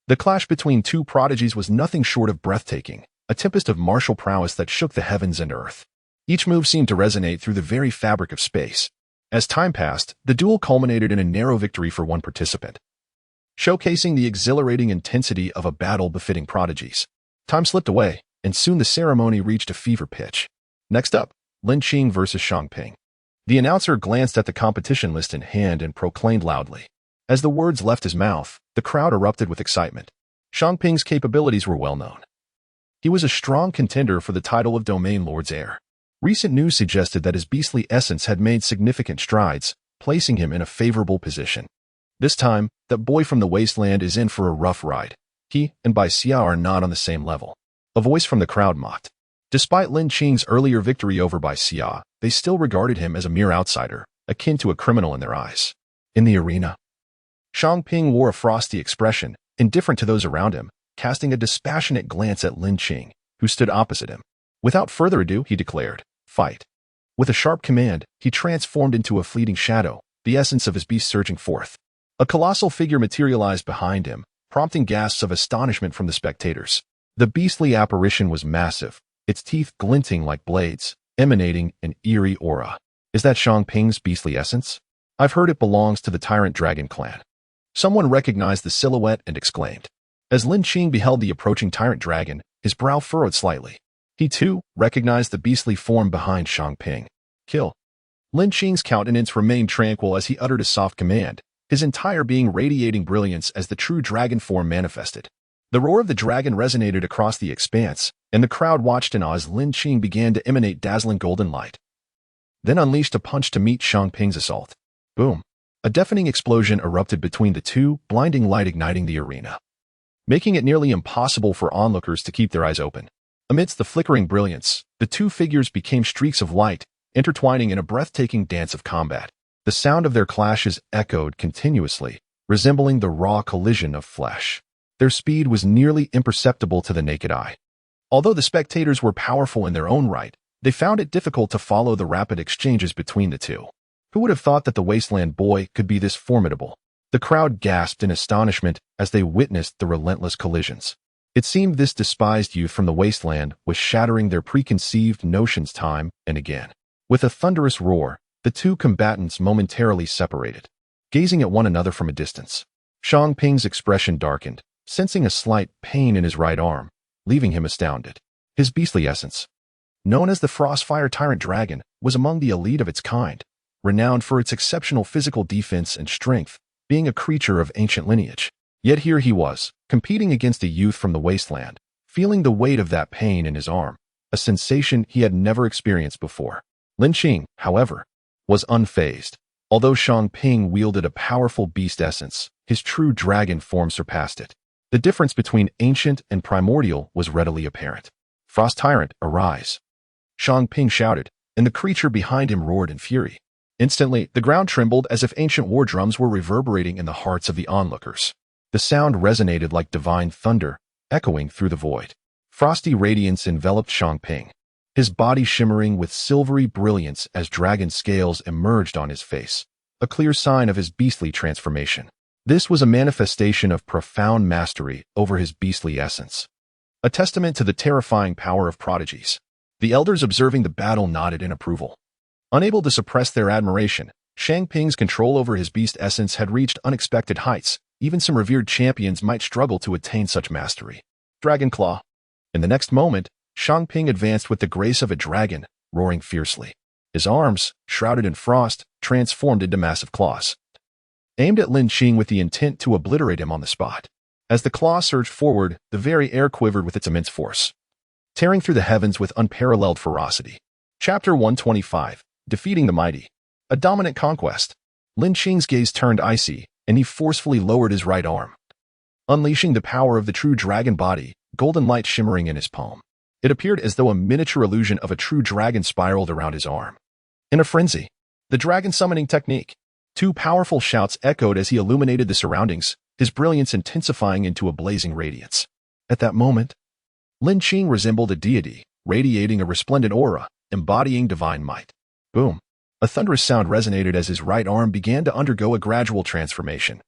The clash between two prodigies was nothing short of breathtaking, a tempest of martial prowess that shook the heavens and earth. Each move seemed to resonate through the very fabric of space. As time passed, the duel culminated in a narrow victory for one participant, showcasing the exhilarating intensity of a battle befitting prodigies. Time slipped away, and soon the ceremony reached a fever pitch. Next up, Lin Qing versus Ping. The announcer glanced at the competition list in hand and proclaimed loudly. As the words left his mouth, the crowd erupted with excitement. Ping's capabilities were well known. He was a strong contender for the title of Domain Lord's heir. Recent news suggested that his beastly essence had made significant strides, placing him in a favorable position. This time, that boy from the wasteland is in for a rough ride. He and Bai Xia are not on the same level. A voice from the crowd mocked. Despite Lin Qing's earlier victory over Bai Xia, they still regarded him as a mere outsider, akin to a criminal in their eyes. In the arena, Ping wore a frosty expression, indifferent to those around him, casting a dispassionate glance at Lin Qing, who stood opposite him. Without further ado, he declared, "Fight." With a sharp command, he transformed into a fleeting shadow, the essence of his beast surging forth. A colossal figure materialized behind him, prompting gasps of astonishment from the spectators. The beastly apparition was massive, its teeth glinting like blades, emanating an eerie aura. Is that Shang Ping's beastly essence? I've heard it belongs to the Tyrant Dragon clan. Someone recognized the silhouette and exclaimed. As Lin Qing beheld the approaching Tyrant Dragon, his brow furrowed slightly. He, too, recognized the beastly form behind Shang Ping. Kill. Lin Qing's countenance remained tranquil as he uttered a soft command, his entire being radiating brilliance as the true dragon form manifested. The roar of the dragon resonated across the expanse, and the crowd watched in awe as Lin Qing began to emanate dazzling golden light. Then unleashed a punch to meet Shang Ping's assault. Boom. A deafening explosion erupted between the two, blinding light igniting the arena, making it nearly impossible for onlookers to keep their eyes open. Amidst the flickering brilliance, the two figures became streaks of light, intertwining in a breathtaking dance of combat. The sound of their clashes echoed continuously, resembling the raw collision of flesh. Their speed was nearly imperceptible to the naked eye. Although the spectators were powerful in their own right, they found it difficult to follow the rapid exchanges between the two. Who would have thought that the wasteland boy could be this formidable? The crowd gasped in astonishment as they witnessed the relentless collisions. It seemed this despised youth from the wasteland was shattering their preconceived notions time and again. With a thunderous roar, the two combatants momentarily separated, gazing at one another from a distance. Shang Ping's expression darkened, sensing a slight pain in his right arm, leaving him astounded. His beastly essence, known as the Frostfire Tyrant Dragon, was among the elite of its kind, renowned for its exceptional physical defense and strength, being a creature of ancient lineage. Yet here he was, competing against a youth from the wasteland, feeling the weight of that pain in his arm, a sensation he had never experienced before. Lin Qing, however, was unfazed. Although Shang Ping wielded a powerful beast essence, his true dragon form surpassed it. The difference between ancient and primordial was readily apparent. Frost Tyrant, arise! Shang Ping shouted, and the creature behind him roared in fury. Instantly, the ground trembled as if ancient war drums were reverberating in the hearts of the onlookers. The sound resonated like divine thunder, echoing through the void. Frosty radiance enveloped Shang Ping, his body shimmering with silvery brilliance as dragon scales emerged on his face, a clear sign of his beastly transformation. This was a manifestation of profound mastery over his beastly essence, a testament to the terrifying power of prodigies. The elders observing the battle nodded in approval. Unable to suppress their admiration, Shang Ping's control over his beast essence had reached unexpected heights. Even some revered champions might struggle to attain such mastery. Dragon Claw. In the next moment, Shang Ping advanced with the grace of a dragon, roaring fiercely. His arms, shrouded in frost, transformed into massive claws, aimed at Lin Qing with the intent to obliterate him on the spot. As the claw surged forward, the very air quivered with its immense force, tearing through the heavens with unparalleled ferocity. Chapter 125. Defeating the Mighty. A dominant conquest. Lin Qing's gaze turned icy, and he forcefully lowered his right arm, unleashing the power of the true dragon body, golden light shimmering in his palm. It appeared as though a miniature illusion of a true dragon spiraled around his arm. In a frenzy, the dragon summoning technique. Two powerful shouts echoed as he illuminated the surroundings, his brilliance intensifying into a blazing radiance. At that moment, Lin Qing resembled a deity, radiating a resplendent aura, embodying divine might. Boom. A thunderous sound resonated as his right arm began to undergo a gradual transformation,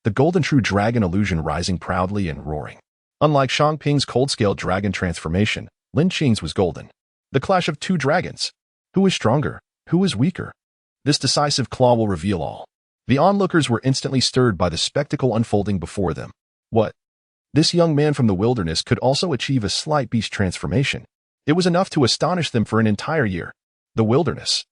the golden true dragon illusion rising proudly and roaring. Unlike Shang Ping's cold-scale dragon transformation, Lin Qing's was golden. The clash of two dragons. Who is stronger? Who is weaker? This decisive claw will reveal all. The onlookers were instantly stirred by the spectacle unfolding before them. What? This young man from the wilderness could also achieve a slight beast transformation. It was enough to astonish them for an entire year. The wilderness,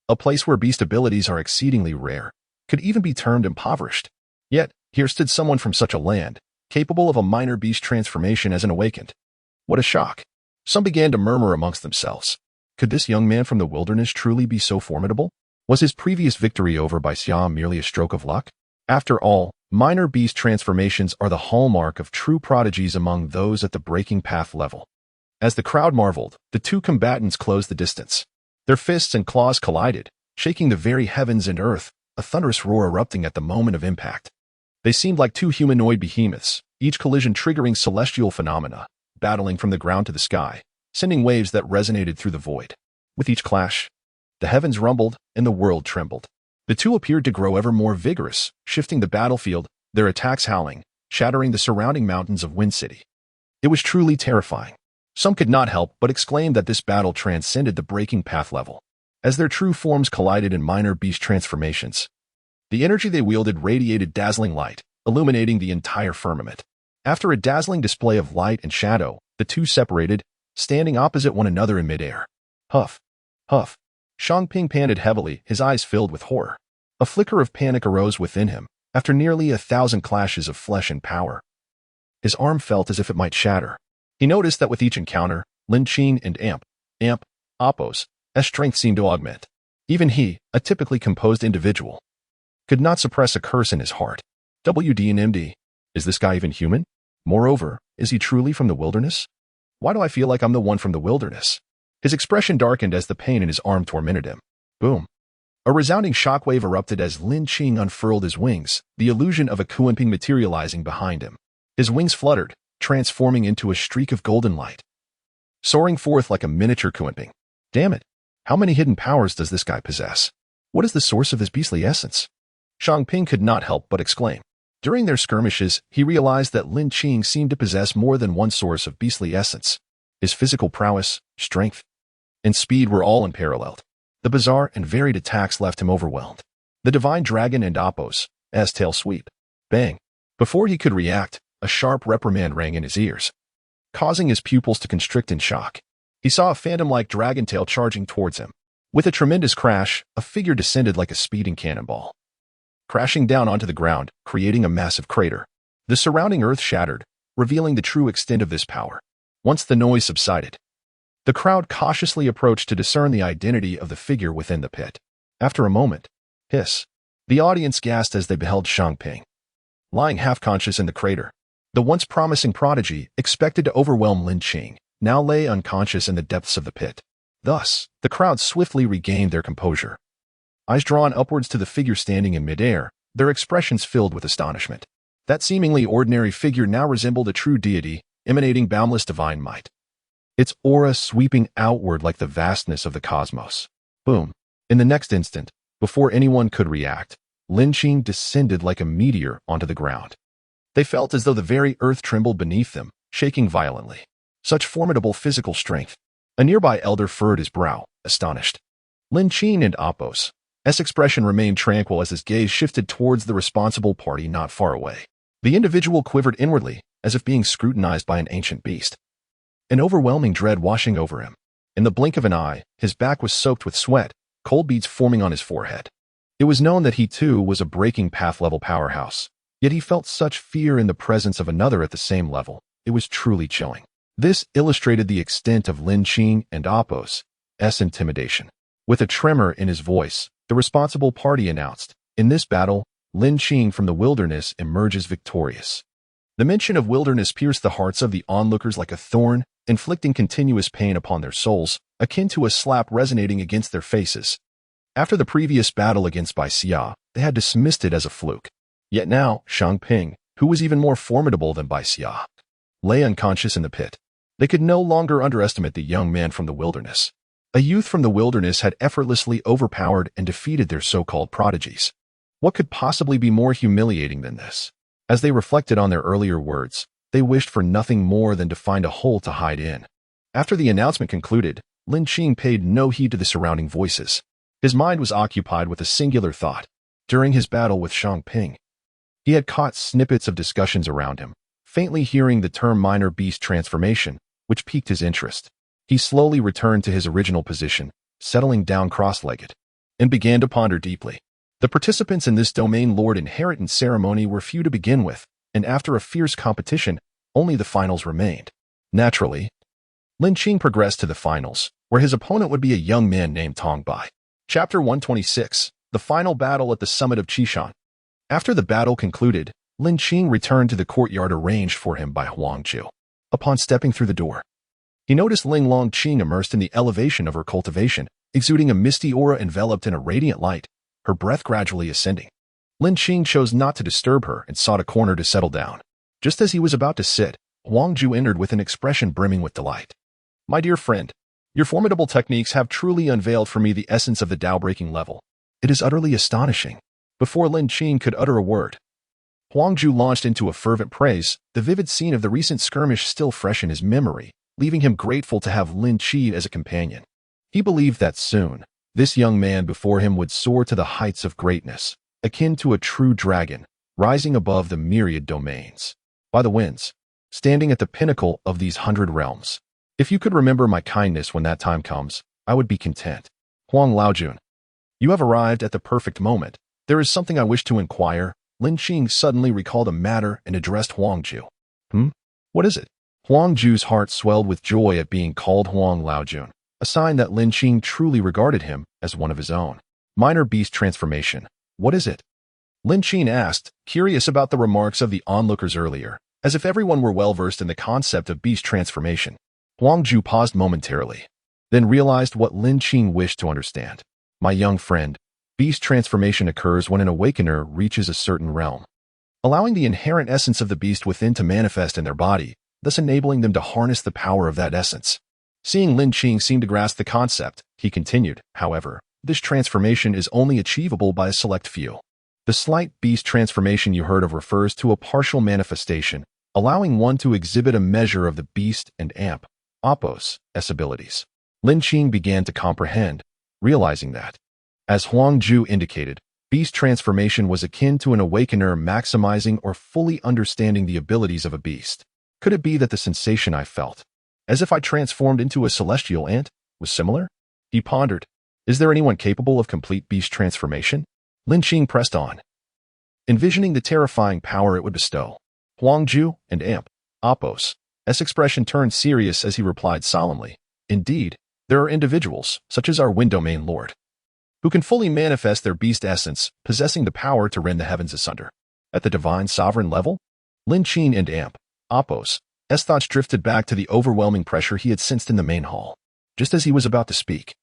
a place where beast abilities are exceedingly rare, could even be termed impoverished. Yet, here stood someone from such a land, capable of a minor beast transformation as an awakened. What a shock. Some began to murmur amongst themselves. Could this young man from the wilderness truly be so formidable? Was his previous victory over Bai Xia merely a stroke of luck? After all, minor beast transformations are the hallmark of true prodigies among those at the breaking path level. As the crowd marveled, the two combatants closed the distance. Their fists and claws collided, shaking the very heavens and earth, a thunderous roar erupting at the moment of impact. They seemed like two humanoid behemoths, each collision triggering celestial phenomena, battling from the ground to the sky, sending waves that resonated through the void. With each clash, the heavens rumbled and the world trembled. The two appeared to grow ever more vigorous, shifting the battlefield, their attacks howling, shattering the surrounding mountains of Wind City. It was truly terrifying. Some could not help but exclaim that this battle transcended the breaking path level. As their true forms collided in minor beast transformations, the energy they wielded radiated dazzling light, illuminating the entire firmament. After a dazzling display of light and shadow, the two separated, standing opposite one another in midair. Huff. Huff. Shang Ping panted heavily, his eyes filled with horror. A flicker of panic arose within him, after nearly 1,000 clashes of flesh and power. His arm felt as if it might shatter. He noticed that with each encounter, Lin Qing and Apos' strength seemed to augment. Even he, a typically composed individual, could not suppress a curse in his heart. WD&MD. Is this guy even human? Moreover, is he truly from the wilderness? Why do I feel like I'm the one from the wilderness? His expression darkened as the pain in his arm tormented him. Boom. A resounding shockwave erupted as Lin Qing unfurled his wings, the illusion of a Kuanping materializing behind him. His wings fluttered, transforming into a streak of golden light, soaring forth like a miniature Kuanping. Damn it! How many hidden powers does this guy possess? What is the source of his beastly essence? Shang Ping could not help but exclaim. During their skirmishes, he realized that Lin Qing seemed to possess more than one source of beastly essence. His physical prowess, strength, and speed were all unparalleled. The bizarre and varied attacks left him overwhelmed. The divine dragon and Apos' tail sweep. Bang. Before he could react, a sharp reprimand rang in his ears, causing his pupils to constrict in shock. He saw a phantom-like dragon tail charging towards him. With a tremendous crash, a figure descended like a speeding cannonball, crashing down onto the ground, creating a massive crater. The surrounding earth shattered, revealing the true extent of this power. Once the noise subsided, the crowd cautiously approached to discern the identity of the figure within the pit. After a moment, hiss. The audience gasped as they beheld Shang Ping, lying half-conscious in the crater. The once promising prodigy, expected to overwhelm Lin Qing, now lay unconscious in the depths of the pit. Thus, the crowd swiftly regained their composure. Eyes drawn upwards to the figure standing in midair, their expressions filled with astonishment. That seemingly ordinary figure now resembled a true deity, emanating boundless divine might, its aura sweeping outward like the vastness of the cosmos. Boom. In the next instant, before anyone could react, Lin Qing descended like a meteor onto the ground. They felt as though the very earth trembled beneath them, shaking violently. Such formidable physical strength. A nearby elder furrowed his brow, astonished. Lin Qing and Apos' expression remained tranquil as his gaze shifted towards the responsible party not far away. The individual quivered inwardly, as if being scrutinized by an ancient beast, an overwhelming dread washing over him. In the blink of an eye, his back was soaked with sweat, cold beads forming on his forehead. It was known that he too was a breaking path-level powerhouse, yet he felt such fear in the presence of another at the same level. It was truly chilling. This illustrated the extent of Lin Qing and Apos' intimidation. With a tremor in his voice, the responsible party announced, "In this battle, Lin Qing from the wilderness emerges victorious." The mention of wilderness pierced the hearts of the onlookers like a thorn, inflicting continuous pain upon their souls, akin to a slap resonating against their faces. After the previous battle against Bai Xia, they had dismissed it as a fluke. Yet now, Shang Ping, who was even more formidable than Bai Xia, lay unconscious in the pit. They could no longer underestimate the young man from the wilderness. A youth from the wilderness had effortlessly overpowered and defeated their so-called prodigies. What could possibly be more humiliating than this? As they reflected on their earlier words, they wished for nothing more than to find a hole to hide in. After the announcement concluded, Lin Qing paid no heed to the surrounding voices. His mind was occupied with a singular thought. During his battle with Shang Ping, he had caught snippets of discussions around him, faintly hearing the term minor beast transformation, which piqued his interest. He slowly returned to his original position, settling down cross-legged, and began to ponder deeply. The participants in this domain lord inheritance ceremony were few to begin with, and after a fierce competition, only the finals remained. Naturally, Lin Qing progressed to the finals, where his opponent would be a young man named Tong Bai. Chapter 126, The Final Battle at the Summit of Qishan. After the battle concluded, Lin Qing returned to the courtyard arranged for him by Huang Zhu. Upon stepping through the door, he noticed Ling Qing immersed in the elevation of her cultivation, exuding a misty aura enveloped in a radiant light, her breath gradually ascending. Lin Qing chose not to disturb her and sought a corner to settle down. Just as he was about to sit, Huang Zhu entered with an expression brimming with delight. "My dear friend, your formidable techniques have truly unveiled for me the essence of the Tao-breaking level. It is utterly astonishing. Before Lin Qing could utter a word, Huangju launched into a fervent praise, the vivid scene of the recent skirmish still fresh in his memory, leaving him grateful to have Lin Qing as a companion. He believed that soon, this young man before him would soar to the heights of greatness, akin to a true dragon, rising above the myriad domains. By the winds, standing at the pinnacle of these 100 realms. If you could remember my kindness when that time comes, I would be content. Huang Laojun. You have arrived at the perfect moment. There is something I wish to inquire. Lin Qing suddenly recalled a matter and addressed Huangju. What is it? Huangju's heart swelled with joy at being called Huang Laojun, a sign that Lin Qing truly regarded him as one of his own. Minor beast transformation. What is it? Lin Qing asked, curious about the remarks of the onlookers earlier, as if everyone were well-versed in the concept of beast transformation. Huangju paused momentarily, then realized what Lin Qing wished to understand. My young friend, beast transformation occurs when an awakener reaches a certain realm, allowing the inherent essence of the beast within to manifest in their body, thus enabling them to harness the power of that essence. Seeing Lin Qing seem to grasp the concept, he continued, however, this transformation is only achievable by a select few. The slight beast transformation you heard of refers to a partial manifestation, allowing one to exhibit a measure of the beast and Apos' abilities. Lin Qing began to comprehend, realizing that, as Huangju indicated, beast transformation was akin to an awakener maximizing or fully understanding the abilities of a beast. Could it be that the sensation I felt, as if I transformed into a celestial ant, was similar? He pondered. Is there anyone capable of complete beast transformation? Lin Qing pressed on, envisioning the terrifying power it would bestow. Huangju and Apos' expression turned serious as he replied solemnly, indeed, there are individuals, such as our wind domain lord, who can fully manifest their beast essence, possessing the power to rend the heavens asunder. At the divine sovereign level? Lin Qing and Apos' thoughts drifted back to the overwhelming pressure he had sensed in the main hall. Just as he was about to speak,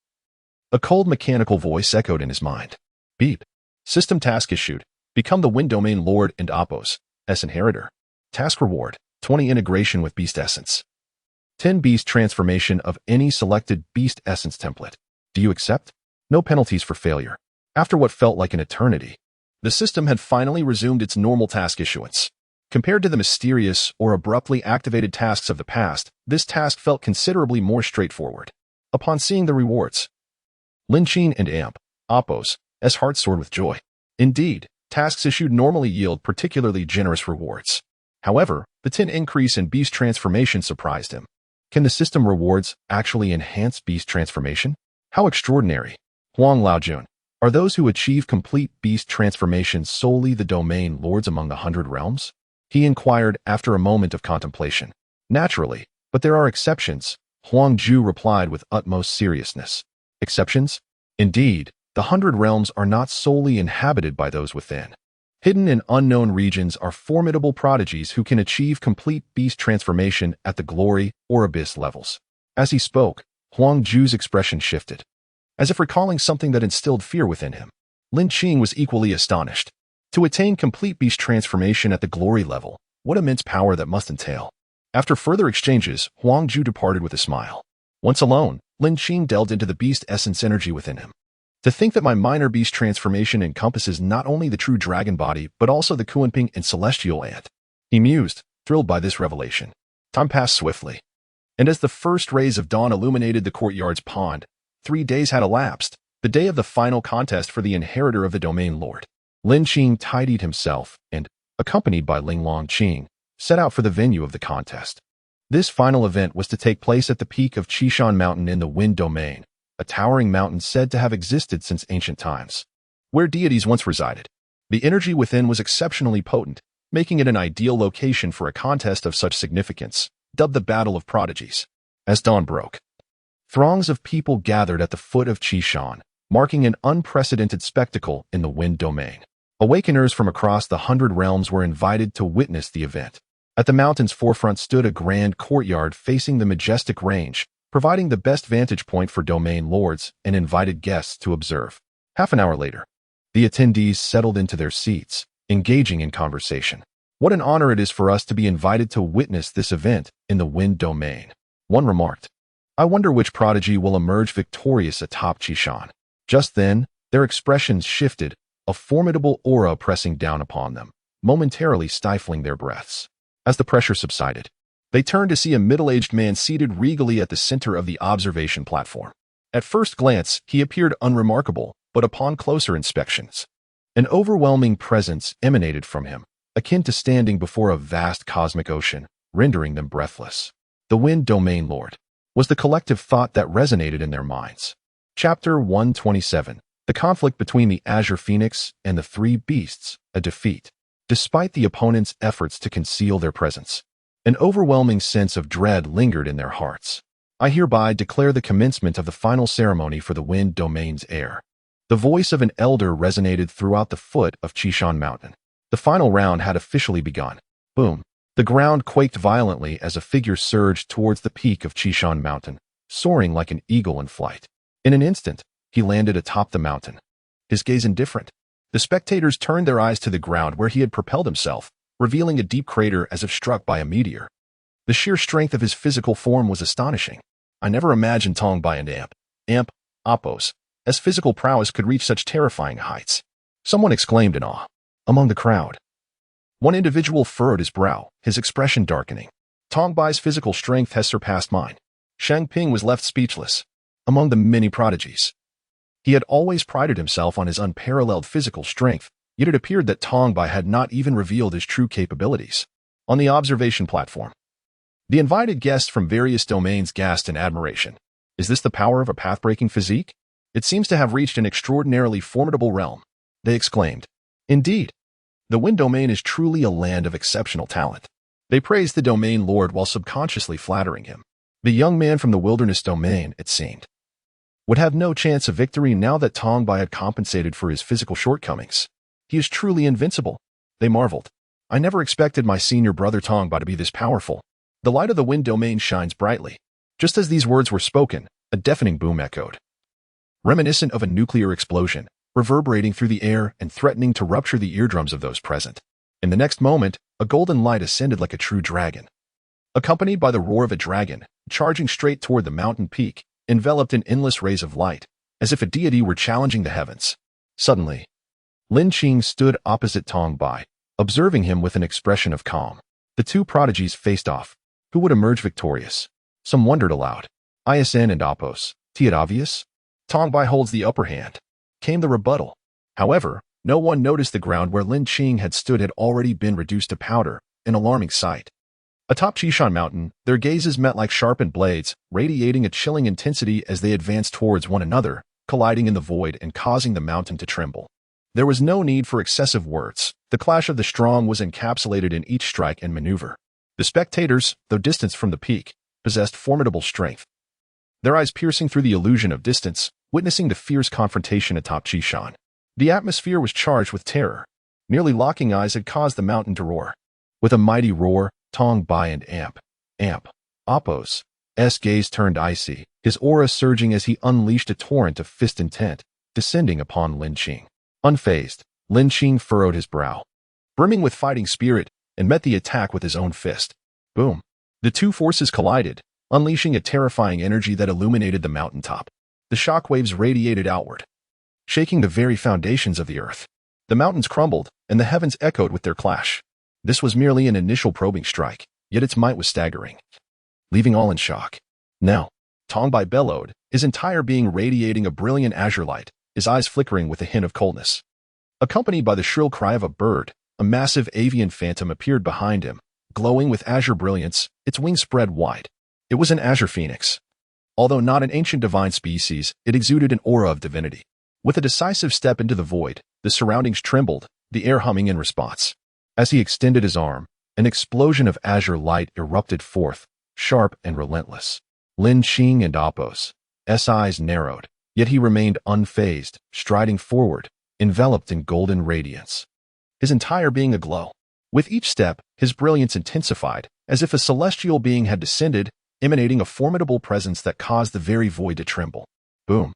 a cold mechanical voice echoed in his mind. Beep. System task issued. Become the wind domain lord and Apos' inheritor. Task reward, 20 integration with beast essence. 10 beast transformation of any selected beast essence template. Do you accept? No penalties for failure. After what felt like an eternity, the system had finally resumed its normal task issuance. Compared to the mysterious or abruptly activated tasks of the past, this task felt considerably more straightforward. Upon seeing the rewards, Lin Qing and Apos' heart soared with joy. Indeed, tasks issued normally yield particularly generous rewards. However, the 10 increase in beast transformation surprised him. Can the system rewards actually enhance beast transformation? How extraordinary. Huang Laojun. Are those who achieve complete beast transformation solely the domain lords among the 100 realms? He inquired after a moment of contemplation. Naturally, but there are exceptions, Huangju replied with utmost seriousness. Exceptions? Indeed, the 100 realms are not solely inhabited by those within. Hidden in unknown regions are formidable prodigies who can achieve complete beast transformation at the glory or abyss levels. As he spoke, Huangju's expression shifted, as if recalling something that instilled fear within him. Lin Qing was equally astonished. To attain complete beast transformation at the glory level, what immense power that must entail. After further exchanges, Huangju departed with a smile. Once alone, Lin Qing delved into the beast essence energy within him. To think that my minor beast transformation encompasses not only the true dragon body, but also the Kunping and celestial ant. He mused, thrilled by this revelation. Time passed swiftly, and as the first rays of dawn illuminated the courtyard's pond, 3 days had elapsed, the day of the final contest for the inheritor of the domain lord. Lin Qing tidied himself and, accompanied by Lin Qing, set out for the venue of the contest. This final event was to take place at the peak of Qishan Mountain in the Wind Domain, a towering mountain said to have existed since ancient times, where deities once resided. The energy within was exceptionally potent, making it an ideal location for a contest of such significance, dubbed the Battle of Prodigies. As dawn broke, throngs of people gathered at the foot of Qishan, marking an unprecedented spectacle in the Wind Domain. Awakeners from across the 100 realms were invited to witness the event. At the mountain's forefront stood a grand courtyard facing the majestic range, providing the best vantage point for domain lords and invited guests to observe. Half an hour later, the attendees settled into their seats, engaging in conversation. What an honor it is for us to be invited to witness this event in the Wind Domain, one remarked. I wonder which prodigy will emerge victorious atop Qishan. Just then, Their expressions shifted, a formidable aura pressing down upon them, momentarily stifling their breaths. As the pressure subsided, they turned to see a middle-aged man seated regally at the center of the observation platform. At first glance, he appeared unremarkable, but upon closer inspections, an overwhelming presence emanated from him, akin to standing before a vast cosmic ocean, rendering them breathless. The Wind Domain Lord was the collective thought that resonated in their minds. Chapter 127. The conflict between the Azure Phoenix and the three beasts, a defeat. Despite the opponent's efforts to conceal their presence, an overwhelming sense of dread lingered in their hearts. I hereby declare the commencement of the final ceremony for the Wind Domain's heir. The voice of an elder resonated throughout the foot of Qishan Mountain. The final round had officially begun. Boom. The ground quaked violently as a figure surged towards the peak of Qishan Mountain, soaring like an eagle in flight. In an instant, he landed atop the mountain, his gaze indifferent. The spectators turned their eyes to the ground where he had propelled himself, revealing a deep crater as if struck by a meteor. The sheer strength of his physical form was astonishing. I never imagined Tongbai and Amp, Appos, as physical prowess could reach such terrifying heights. Someone exclaimed in awe. Among the crowd, one individual furrowed his brow, his expression darkening. Tongbai's physical strength has surpassed mine. Shang Ping was left speechless. Among the many prodigies, he had always prided himself on his unparalleled physical strength, yet it appeared that Tongbai had not even revealed his true capabilities. On the observation platform, the invited guests from various domains gasped in admiration. Is this the power of a path-breaking physique? It seems to have reached an extraordinarily formidable realm, they exclaimed. Indeed, the Wind Domain is truly a land of exceptional talent. They praised the Domain Lord while subconsciously flattering him. The young man from the Wilderness Domain, it seemed, would have no chance of victory now that Tongbai had compensated for his physical shortcomings. He is truly invincible, they marveled. I never expected my senior brother Tongbai to be this powerful. The light of the Wind Domain shines brightly. Just as these words were spoken, a deafening boom echoed, reminiscent of a nuclear explosion, reverberating through the air and threatening to rupture the eardrums of those present. In the next moment, a golden light ascended like a true dragon, accompanied by the roar of a dragon, charging straight toward the mountain peak, enveloped in endless rays of light, as if a deity were challenging the heavens. Suddenly, Lin Qing stood opposite Tongbai, observing him with an expression of calm. The two prodigies faced off. Who would emerge victorious? Some wondered aloud. ISN and Appos, it obvious? Tongbai holds the upper hand, came the rebuttal. However, no one noticed the ground where Lin Qing had stood had already been reduced to powder, an alarming sight. Atop Qishan Mountain, their gazes met like sharpened blades, radiating a chilling intensity as they advanced towards one another, colliding in the void and causing the mountain to tremble. There was no need for excessive words. The clash of the strong was encapsulated in each strike and maneuver. The spectators, though distanced from the peak, possessed formidable strength, their eyes piercing through the illusion of distance, witnessing the fierce confrontation atop Qishan. The atmosphere was charged with terror. Nearly locking eyes had caused the mountain to roar. With a mighty roar, Tongbai and Amp, Appos' gaze turned icy, his aura surging as he unleashed a torrent of fist intent, descending upon Lin Qing. Unfazed, Lin Qing furrowed his brow, brimming with fighting spirit, and met the attack with his own fist. Boom. The two forces collided, unleashing a terrifying energy that illuminated the mountaintop. The shockwaves radiated outward, shaking the very foundations of the earth. The mountains crumbled, and the heavens echoed with their clash. This was merely an initial probing strike, yet its might was staggering, leaving all in shock. Now, Tongbai bellowed, his entire being radiating a brilliant azure light, his eyes flickering with a hint of coldness. Accompanied by the shrill cry of a bird, a massive avian phantom appeared behind him, glowing with azure brilliance, its wings spread wide. It was an azure phoenix. Although not an ancient divine species, it exuded an aura of divinity. With a decisive step into the void, the surroundings trembled, the air humming in response. As he extended his arm, an explosion of azure light erupted forth, sharp and relentless. Lin Qing and Appos' eyes narrowed, yet he remained unfazed, striding forward, enveloped in golden radiance, his entire being aglow. With each step, his brilliance intensified, as if a celestial being had descended, emanating a formidable presence that caused the very void to tremble. Boom.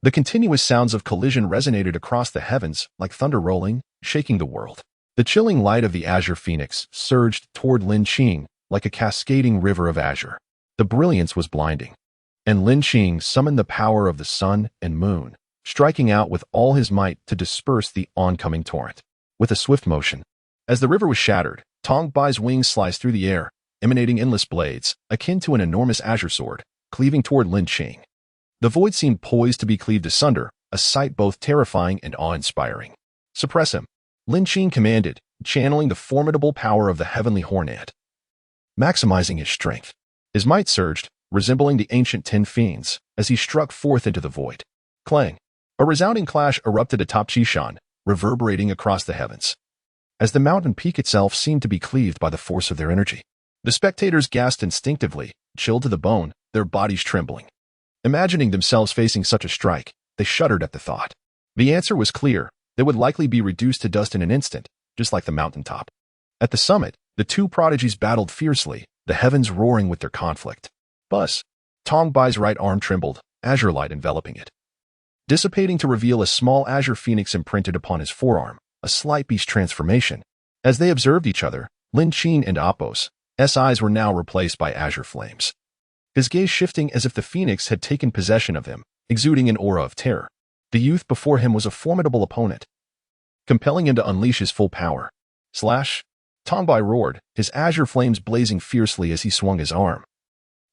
The continuous sounds of collision resonated across the heavens, like thunder rolling, shaking the world. The chilling light of the azure phoenix surged toward Lin Qing like a cascading river of azure. The brilliance was blinding, and Lin Qing summoned the power of the sun and moon, striking out with all his might to disperse the oncoming torrent. With a swift motion, as the river was shattered, Tong Bai's wings sliced through the air, emanating endless blades, akin to an enormous azure sword, cleaving toward Lin Qing. The void seemed poised to be cleaved asunder, a sight both terrifying and awe-inspiring. Suppress him, Lin Qing commanded, channeling the formidable power of the heavenly horn ant. Maximizing his strength, his might surged, resembling the ancient Ten Fiends, as he struck forth into the void. Clang! A resounding clash erupted atop Qishan, reverberating across the heavens. As the mountain peak itself seemed to be cleaved by the force of their energy, the spectators gasped instinctively, chilled to the bone, their bodies trembling. Imagining themselves facing such a strike, they shuddered at the thought. The answer was clear. They would likely be reduced to dust in an instant, just like the mountaintop. At the summit, the two prodigies battled fiercely, the heavens roaring with their conflict. Buzz! Tong Bai's right arm trembled, azure light enveloping it, dissipating to reveal a small azure phoenix imprinted upon his forearm, a slight beast transformation. As they observed each other, Lin Qing and Apos' eyes were now replaced by azure flames, his gaze shifting as if the phoenix had taken possession of him, exuding an aura of terror. The youth before him was a formidable opponent, compelling him to unleash his full power. Slash! Tong Bai roared, his azure flames blazing fiercely as he swung his arm,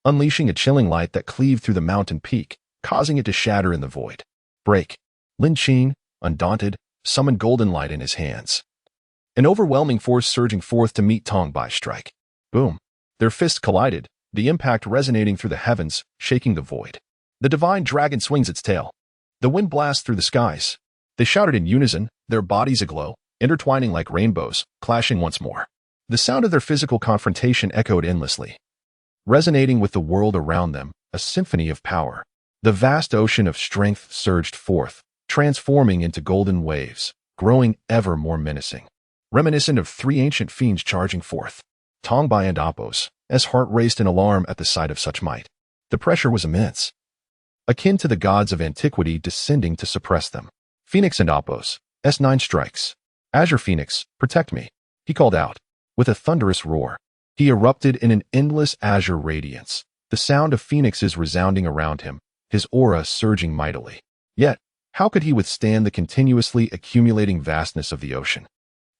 unleashing a chilling light that cleaved through the mountain peak, causing it to shatter in the void. Break! Lin Qing, undaunted, summoned golden light in his hands, an overwhelming force surging forth to meet Tong Bai's strike. Boom! Their fists collided, the impact resonating through the heavens, shaking the void. The divine dragon swings its tail. The wind blasts through the skies. They shouted in unison, their bodies aglow, intertwining like rainbows, clashing once more. The sound of their physical confrontation echoed endlessly, resonating with the world around them, a symphony of power. The vast ocean of strength surged forth, transforming into golden waves, growing ever more menacing, reminiscent of three ancient fiends charging forth. Tong Bai and Apos' heart raced in alarm at the sight of such might. The pressure was immense, akin to the gods of antiquity descending to suppress them. Phoenix and Apos' 9 strikes. Azure Phoenix, protect me, he called out. With a thunderous roar, he erupted in an endless azure radiance, the sound of phoenixes resounding around him, his aura surging mightily. Yet, how could he withstand the continuously accumulating vastness of the ocean?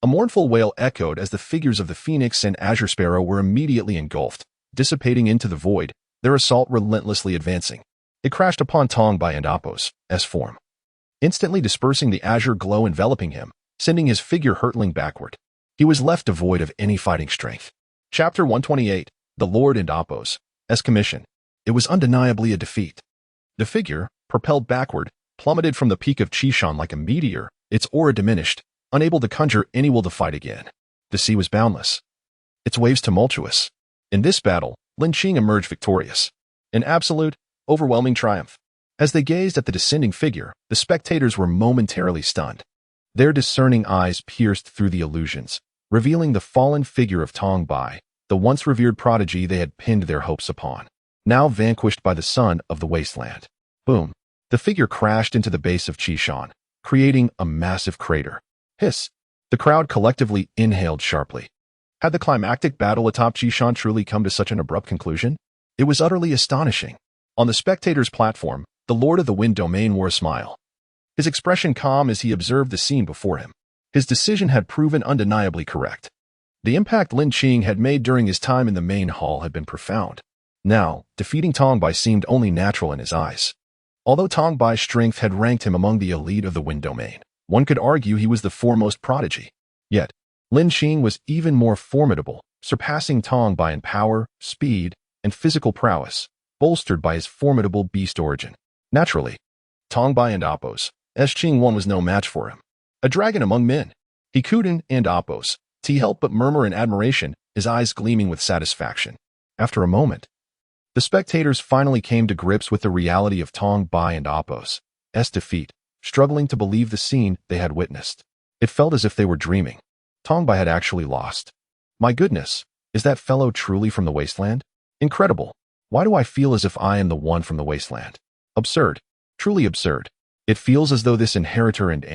A mournful wail echoed as the figures of the phoenix and azure sparrow were immediately engulfed, dissipating into the void, their assault relentlessly advancing. It crashed upon Tong Bai and Apos' form, instantly dispersing the azure glow enveloping him, sending his figure hurtling backward. He was left devoid of any fighting strength. Chapter 128, The Lord and Apos' Commission. It was undeniably a defeat. The figure, propelled backward, plummeted from the peak of Qishan like a meteor, its aura diminished, unable to conjure any will to fight again. The sea was boundless, its waves tumultuous. In this battle, Lin Qing emerged victorious. An absolute, overwhelming triumph. As they gazed at the descending figure, the spectators were momentarily stunned. Their discerning eyes pierced through the illusions, revealing the fallen figure of Tong Bai, the once revered prodigy they had pinned their hopes upon, now vanquished by the son of the wasteland. Boom! The figure crashed into the base of Qishan, creating a massive crater. Hiss! The crowd collectively inhaled sharply. Had the climactic battle atop Qishan truly come to such an abrupt conclusion? It was utterly astonishing. On the spectators' platform, the Lord of the Wind Domain wore a smile, his expression calm as he observed the scene before him. His decision had proven undeniably correct. The impact Lin Qing had made during his time in the main hall had been profound. Now, defeating Tong Bai seemed only natural in his eyes. Although Tong Bai's strength had ranked him among the elite of the Wind Domain, one could argue he was the foremost prodigy. Yet, Lin Qing was even more formidable, surpassing Tong Bai in power, speed, and physical prowess, bolstered by his formidable beast origin. Naturally, Tong Bai and Apos' Qing one was no match for him. A dragon among men. He couldn't and Apos' helped but murmur in admiration, his eyes gleaming with satisfaction. After a moment, the spectators finally came to grips with the reality of Tong Bai and Apos' defeat, struggling to believe the scene they had witnessed. It felt as if they were dreaming. Tong Bai had actually lost. My goodness, is that fellow truly from the wasteland? Incredible. Why do I feel as if I am the one from the wasteland? Absurd. Truly absurd. It feels as though this inheritor and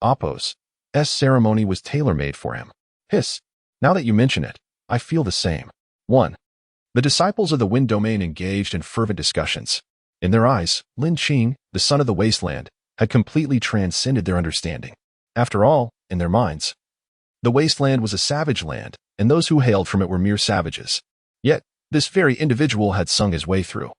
Apos' ceremony was tailor-made for him. Hiss. Now that you mention it, I feel the same. 1. The disciples of the Wind Domain engaged in fervent discussions. In their eyes, Lin Qing, the son of the wasteland, had completely transcended their understanding. After all, in their minds, the wasteland was a savage land, and those who hailed from it were mere savages. Yet, this very individual had sung his way through,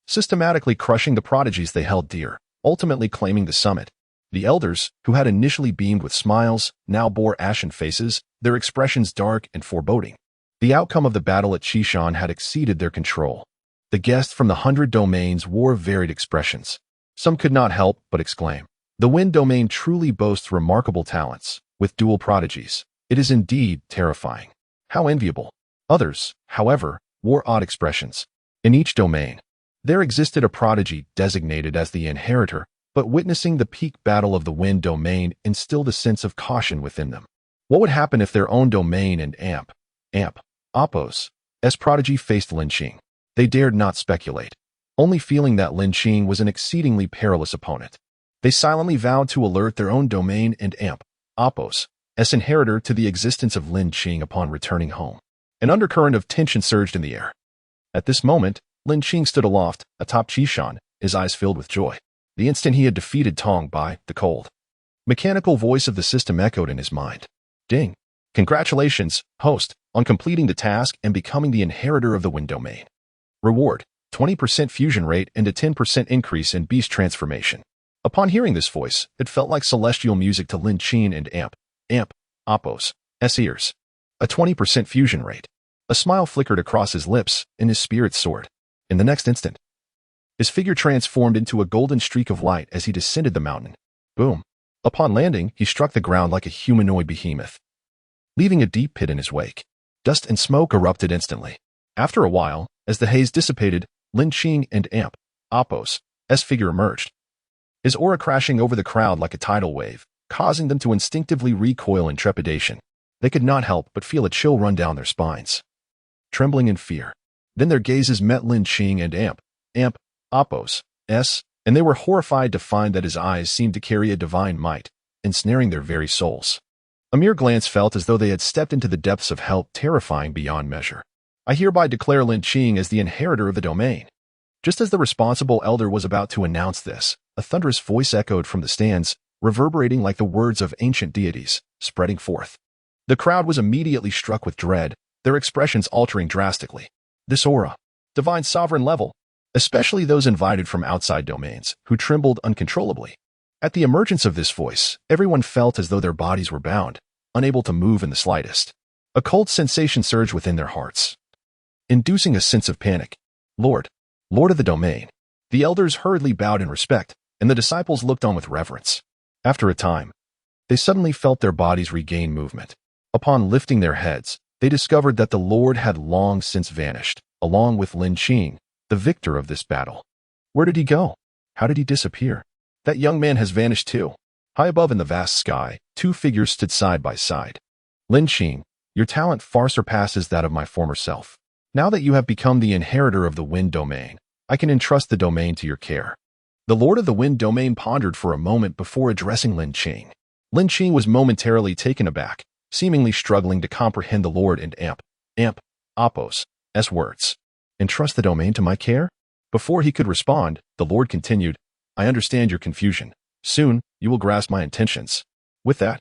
systematically crushing the prodigies they held dear, ultimately claiming the summit. The elders, who had initially beamed with smiles, now bore ashen faces, their expressions dark and foreboding. The outcome of the battle at Qishan had exceeded their control. The guests from the 100 domains wore varied expressions. Some could not help but exclaim, "The Wind domain truly boasts remarkable talents, with dual prodigies. It is indeed terrifying. How enviable." Others, however, wore odd expressions. In each domain, there existed a prodigy designated as the inheritor, but witnessing the peak battle of the Wind domain instilled a sense of caution within them. What would happen if their own domain and Appos, prodigy faced Lin Qing? They dared not speculate, only feeling that Lin Qing was an exceedingly perilous opponent. They silently vowed to alert their own domain and Appos, inheritor to the existence of Lin Qing upon returning home. An undercurrent of tension surged in the air. At this moment, Lin Qing stood aloft, atop Qishan, his eyes filled with joy. The instant he had defeated Tong by the cold, mechanical voice of the system echoed in his mind. Ding! Congratulations, host, on completing the task and becoming the inheritor of the Wind domain. Reward: 20% fusion rate and a 10% increase in beast transformation. Upon hearing this voice, it felt like celestial music to Lin Qing and Appos' ears. A 20% fusion rate. A smile flickered across his lips, and his spirit soared. In the next instant, his figure transformed into a golden streak of light as he descended the mountain. Boom! Upon landing, he struck the ground like a humanoid behemoth, leaving a deep pit in his wake. Dust and smoke erupted instantly. After a while, as the haze dissipated, Lin Qing and Appos' figure emerged, his aura crashing over the crowd like a tidal wave, causing them to instinctively recoil in trepidation. They could not help but feel a chill run down their spines, trembling in fear. Then their gazes met Lin Qing and Appos', and they were horrified to find that his eyes seemed to carry a divine might, ensnaring their very souls. A mere glance felt as though they had stepped into the depths of hell, terrifying beyond measure. I hereby declare Lin Qing as the inheritor of the domain. Just as the responsible elder was about to announce this, a thunderous voice echoed from the stands, reverberating like the words of ancient deities, spreading forth. The crowd was immediately struck with dread, their expressions altering drastically. This aura, divine sovereign level, especially those invited from outside domains, who trembled uncontrollably. At the emergence of this voice, everyone felt as though their bodies were bound, unable to move in the slightest. A cold sensation surged within their hearts, inducing a sense of panic. Lord of the domain. The elders hurriedly bowed in respect, and the disciples looked on with reverence. After a time, they suddenly felt their bodies regain movement. Upon lifting their heads, they discovered that the Lord had long since vanished, along with Lin Qing, the victor of this battle. Where did he go? How did he disappear? That young man has vanished too. High above in the vast sky, two figures stood side by side. Lin Qing, your talent far surpasses that of my former self. Now that you have become the inheritor of the Wind domain, I can entrust the domain to your care. The Lord of the Wind domain pondered for a moment before addressing Lin Qing. Lin Qing was momentarily taken aback, seemingly struggling to comprehend the Lord and Appos' words. Entrust the domain to my care? Before he could respond, the Lord continued, I understand your confusion. Soon, you will grasp my intentions. With that,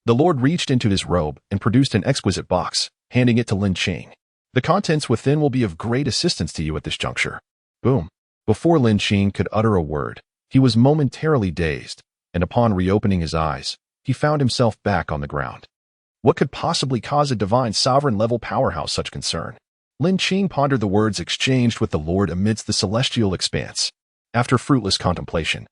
the Lord reached into his robe and produced an exquisite box, handing it to Lin Qing. The contents within will be of great assistance to you at this juncture. Boom. Before Lin Qing could utter a word, he was momentarily dazed, and upon reopening his eyes, he found himself back on the ground. What could possibly cause a divine sovereign-level powerhouse such concern? Lin Qing pondered the words exchanged with the Lord amidst the celestial expanse. After fruitless contemplation,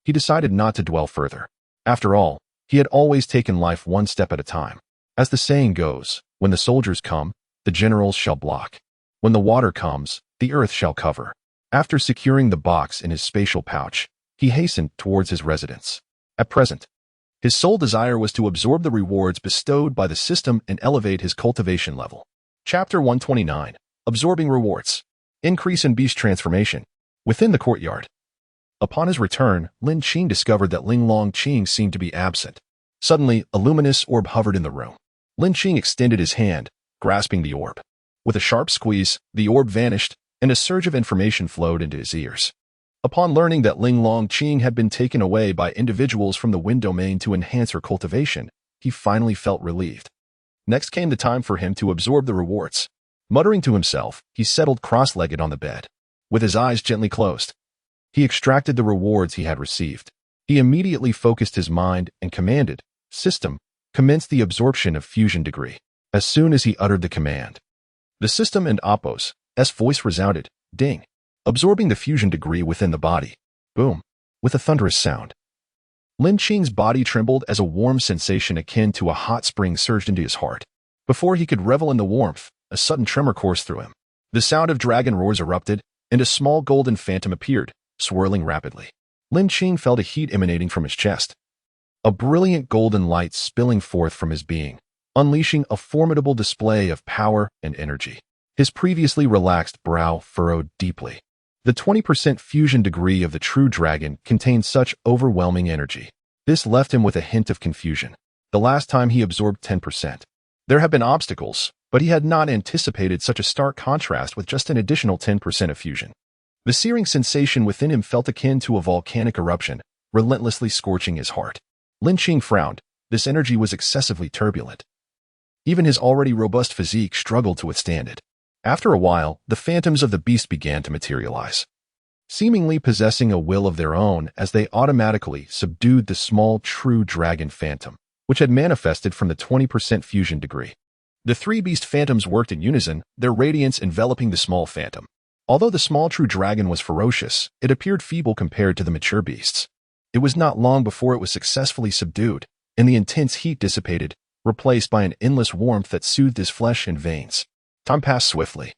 he decided not to dwell further. After all, he had always taken life one step at a time. As the saying goes, when the soldiers come, the generals shall block. When the water comes, the earth shall cover. After securing the box in his spatial pouch, he hastened towards his residence. At present, his sole desire was to absorb the rewards bestowed by the system and elevate his cultivation level. Chapter 129. Absorbing Rewards. Increase in Beast Transformation. Within the courtyard. Upon his return, Lin Qing discovered that Lin Qing seemed to be absent. Suddenly, a luminous orb hovered in the room. Lin Qing extended his hand, grasping the orb. With a sharp squeeze, the orb vanished, and a surge of information flowed into his ears. Upon learning that Lin Qing had been taken away by individuals from the wind domain to enhance her cultivation, he finally felt relieved. Next came the time for him to absorb the rewards. Muttering to himself, he settled cross-legged on the bed. With his eyes gently closed, he extracted the rewards he had received. He immediately focused his mind and commanded, "System, commence the absorption of fusion degree." As soon as he uttered the command, the system and Apos' voice resounded, "Ding," absorbing the fusion degree within the body. Boom, with a thunderous sound. Lin Qing's body trembled as a warm sensation akin to a hot spring surged into his heart. Before he could revel in the warmth, a sudden tremor coursed through him. The sound of dragon roars erupted, and a small golden phantom appeared, swirling rapidly. Lin Qing felt a heat emanating from his chest, a brilliant golden light spilling forth from his being, unleashing a formidable display of power and energy. His previously relaxed brow furrowed deeply. The 20% fusion degree of the true dragon contained such overwhelming energy. This left him with a hint of confusion. The last time he absorbed 10%. There had been obstacles, but he had not anticipated such a stark contrast with just an additional 10% of fusion. The searing sensation within him felt akin to a volcanic eruption, relentlessly scorching his heart. Lin Qing frowned. This energy was excessively turbulent. Even his already robust physique struggled to withstand it. After a while, the phantoms of the beast began to materialize, seemingly possessing a will of their own as they automatically subdued the small true dragon phantom, which had manifested from the 20% fusion degree. The three beast phantoms worked in unison, their radiance enveloping the small phantom. Although the small true dragon was ferocious, it appeared feeble compared to the mature beasts. It was not long before it was successfully subdued, and the intense heat dissipated, replaced by an endless warmth that soothed his flesh and veins. Time passed swiftly,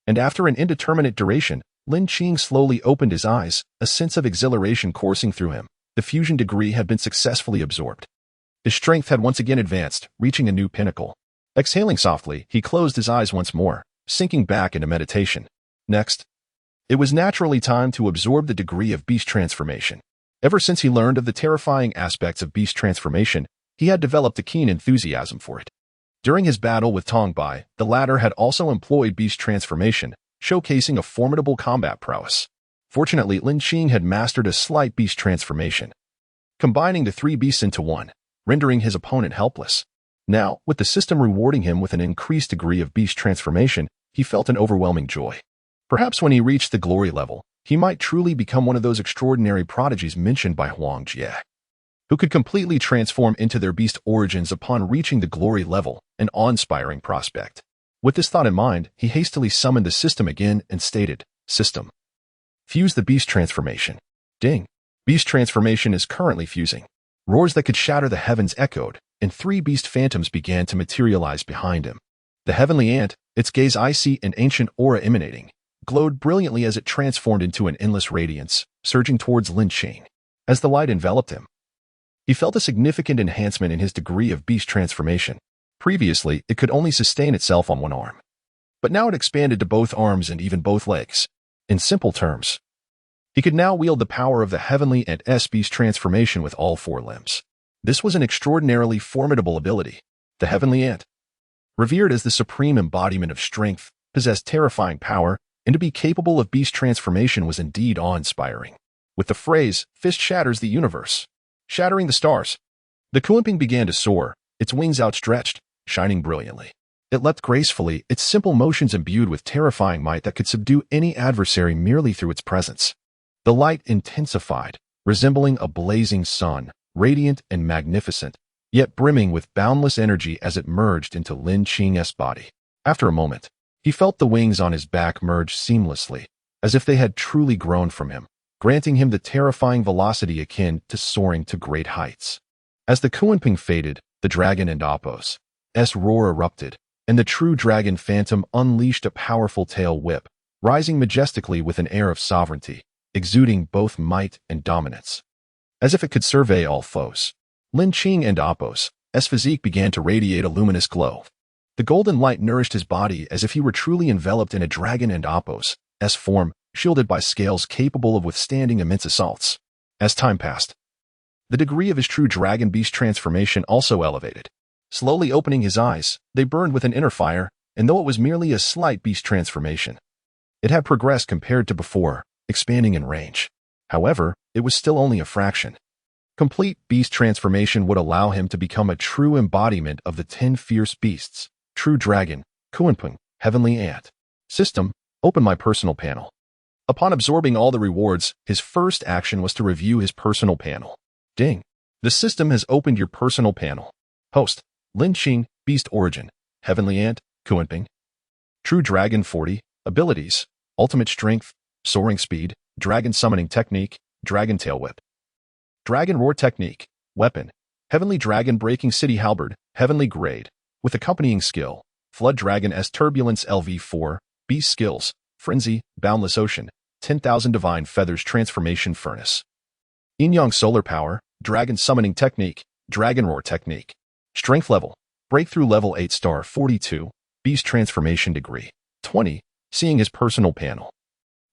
and after an indeterminate duration, Lin Qing slowly opened his eyes, a sense of exhilaration coursing through him. The fusion degree had been successfully absorbed. His strength had once again advanced, reaching a new pinnacle. Exhaling softly, he closed his eyes once more, sinking back into meditation. Next, it was naturally time to absorb the degree of beast transformation. Ever since he learned of the terrifying aspects of beast transformation, he had developed a keen enthusiasm for it. During his battle with Tong Bai, the latter had also employed beast transformation, showcasing a formidable combat prowess. Fortunately, Lin Qing had mastered a slight beast transformation, combining the three beasts into one, rendering his opponent helpless. Now, with the system rewarding him with an increased degree of beast transformation, he felt an overwhelming joy. Perhaps when he reached the glory level, he might truly become one of those extraordinary prodigies mentioned by Huang Jie, who could completely transform into their beast origins upon reaching the glory level, an awe-inspiring prospect. With this thought in mind, he hastily summoned the system again and stated, "System, fuse the beast transformation." Ding! Beast transformation is currently fusing. Roars that could shatter the heavens echoed, and three beast phantoms began to materialize behind him. The heavenly ant, its gaze icy and ancient aura emanating, glowed brilliantly as it transformed into an endless radiance, surging towards Lin Qing. As the light enveloped him, he felt a significant enhancement in his degree of beast transformation. Previously, it could only sustain itself on one arm, but now it expanded to both arms and even both legs. In simple terms, he could now wield the power of the heavenly and beast transformation with all four limbs. This was an extraordinarily formidable ability. The heavenly ant, revered as the supreme embodiment of strength, possessed terrifying power, and to be capable of beast transformation was indeed awe-inspiring. With the phrase, "Fist shatters the universe," shattering the stars, the Kunping began to soar, its wings outstretched, shining brilliantly. It leapt gracefully, its simple motions imbued with terrifying might that could subdue any adversary merely through its presence. The light intensified, resembling a blazing sun, radiant and magnificent, yet brimming with boundless energy as it merged into Lin Qing's body. After a moment, he felt the wings on his back merge seamlessly, as if they had truly grown from him, granting him the terrifying velocity akin to soaring to great heights. As the Kunping faded, the dragon and Apos' roar erupted, and the true dragon phantom unleashed a powerful tail whip, rising majestically with an air of sovereignty, exuding both might and dominance. As if it could survey all foes, Lin Qing and Apos' physique began to radiate a luminous glow. The golden light nourished his body as if he were truly enveloped in a dragon and Apos' form, shielded by scales capable of withstanding immense assaults. As time passed, the degree of his true dragon beast transformation also elevated. Slowly opening his eyes, they burned with an inner fire, and though it was merely a slight beast transformation, it had progressed compared to before, expanding in range. However, it was still only a fraction. Complete beast transformation would allow him to become a true embodiment of the 10 fierce beasts, true dragon, Kunpeng, heavenly ant. System, open my personal panel. Upon absorbing all the rewards, his first action was to review his personal panel. Ding. The system has opened your personal panel. Host, Lin Qing, beast origin, heavenly ant, Kunpeng. True dragon 40, abilities, ultimate strength, soaring speed, dragon summoning technique, dragon tail whip. Dragon roar technique, weapon, heavenly dragon breaking city halberd, heavenly grade, with accompanying skill, flood dragon S turbulence LV4, beast skills, frenzy, boundless ocean, 10,000 divine feathers transformation furnace. Yin Yang solar power, dragon summoning technique, dragon roar technique. Strength level, breakthrough level 8 star 42, beast transformation degree, 20, seeing his personal panel.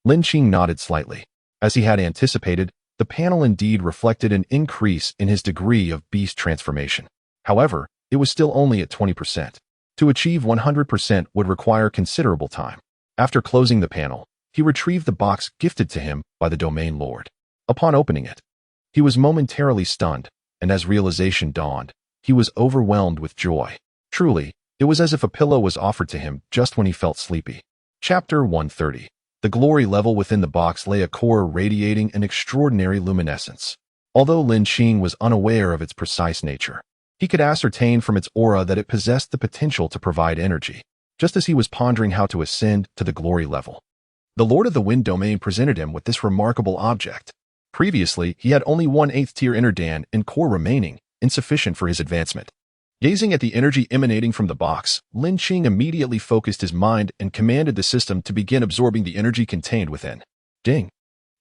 Lin Qing nodded slightly. As he had anticipated, the panel indeed reflected an increase in his degree of beast transformation. However, it was still only at 20%. To achieve 100% would require considerable time. After closing the panel, he retrieved the box gifted to him by the domain lord. Upon opening it, he was momentarily stunned, and as realization dawned, he was overwhelmed with joy. Truly, it was as if a pillow was offered to him just when he felt sleepy. Chapter 130. The glory level within the box lay a core radiating an extraordinary luminescence. Although Lin Qing was unaware of its precise nature, he could ascertain from its aura that it possessed the potential to provide energy, just as he was pondering how to ascend to the glory level. The Lord of the Wind domain presented him with this remarkable object. Previously, he had only one 8th tier inner Dan and core remaining, insufficient for his advancement. Gazing at the energy emanating from the box, Lin Qing immediately focused his mind and commanded the system to begin absorbing the energy contained within. Ding.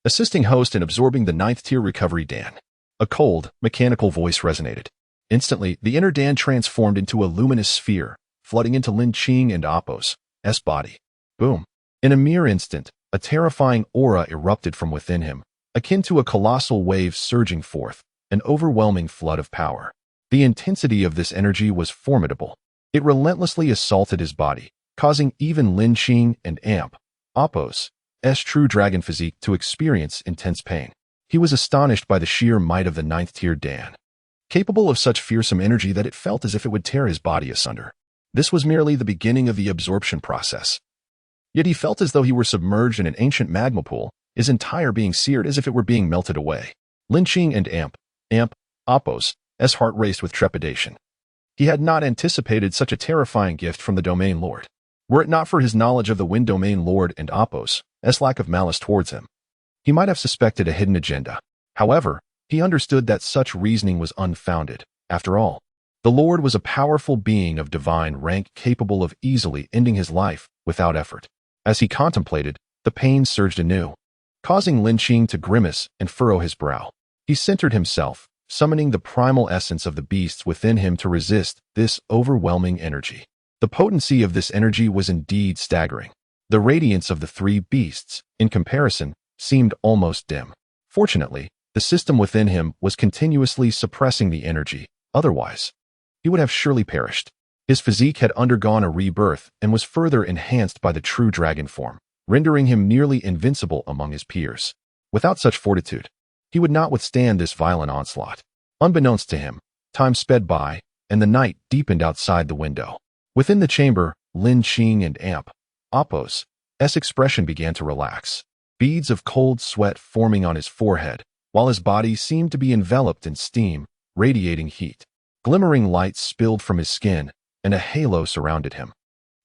Assisting host in absorbing the 9th tier recovery Dan. A cold, mechanical voice resonated. Instantly, the inner Dan transformed into a luminous sphere, flooding into Lin Qing and Appo's body. Boom. In a mere instant, a terrifying aura erupted from within him, akin to a colossal wave surging forth, an overwhelming flood of power. The intensity of this energy was formidable. It relentlessly assaulted his body, causing even Lin Qing and Appo's true dragon physique to experience intense pain. He was astonished by the sheer might of the 9th tier Dan, capable of such fearsome energy that it felt as if it would tear his body asunder. This was merely the beginning of the absorption process. Yet he felt as though he were submerged in an ancient magma pool, his entire being seared as if it were being melted away. Lin Qing and Appo's heart raced with trepidation. He had not anticipated such a terrifying gift from the domain lord. Were it not for his knowledge of the Wind domain lord and Appo's lack of malice towards him, he might have suspected a hidden agenda. However, he understood that such reasoning was unfounded. After all, the lord was a powerful being of divine rank capable of easily ending his life without effort. As he contemplated, the pain surged anew, causing Lin Qing to grimace and furrow his brow. He centered himself, summoning the primal essence of the beasts within him to resist this overwhelming energy. The potency of this energy was indeed staggering. The radiance of the 3 beasts, in comparison, seemed almost dim. Fortunately, the system within him was continuously suppressing the energy, otherwise, he would have surely perished. His physique had undergone a rebirth and was further enhanced by the true dragon form, rendering him nearly invincible among his peers. Without such fortitude, he would not withstand this violent onslaught. Unbeknownst to him, time sped by, and the night deepened outside the window. Within the chamber, Lin Qing and Appo's expression began to relax, beads of cold sweat forming on his forehead, while his body seemed to be enveloped in steam, radiating heat. Glimmering lights spilled from his skin, and a halo surrounded him,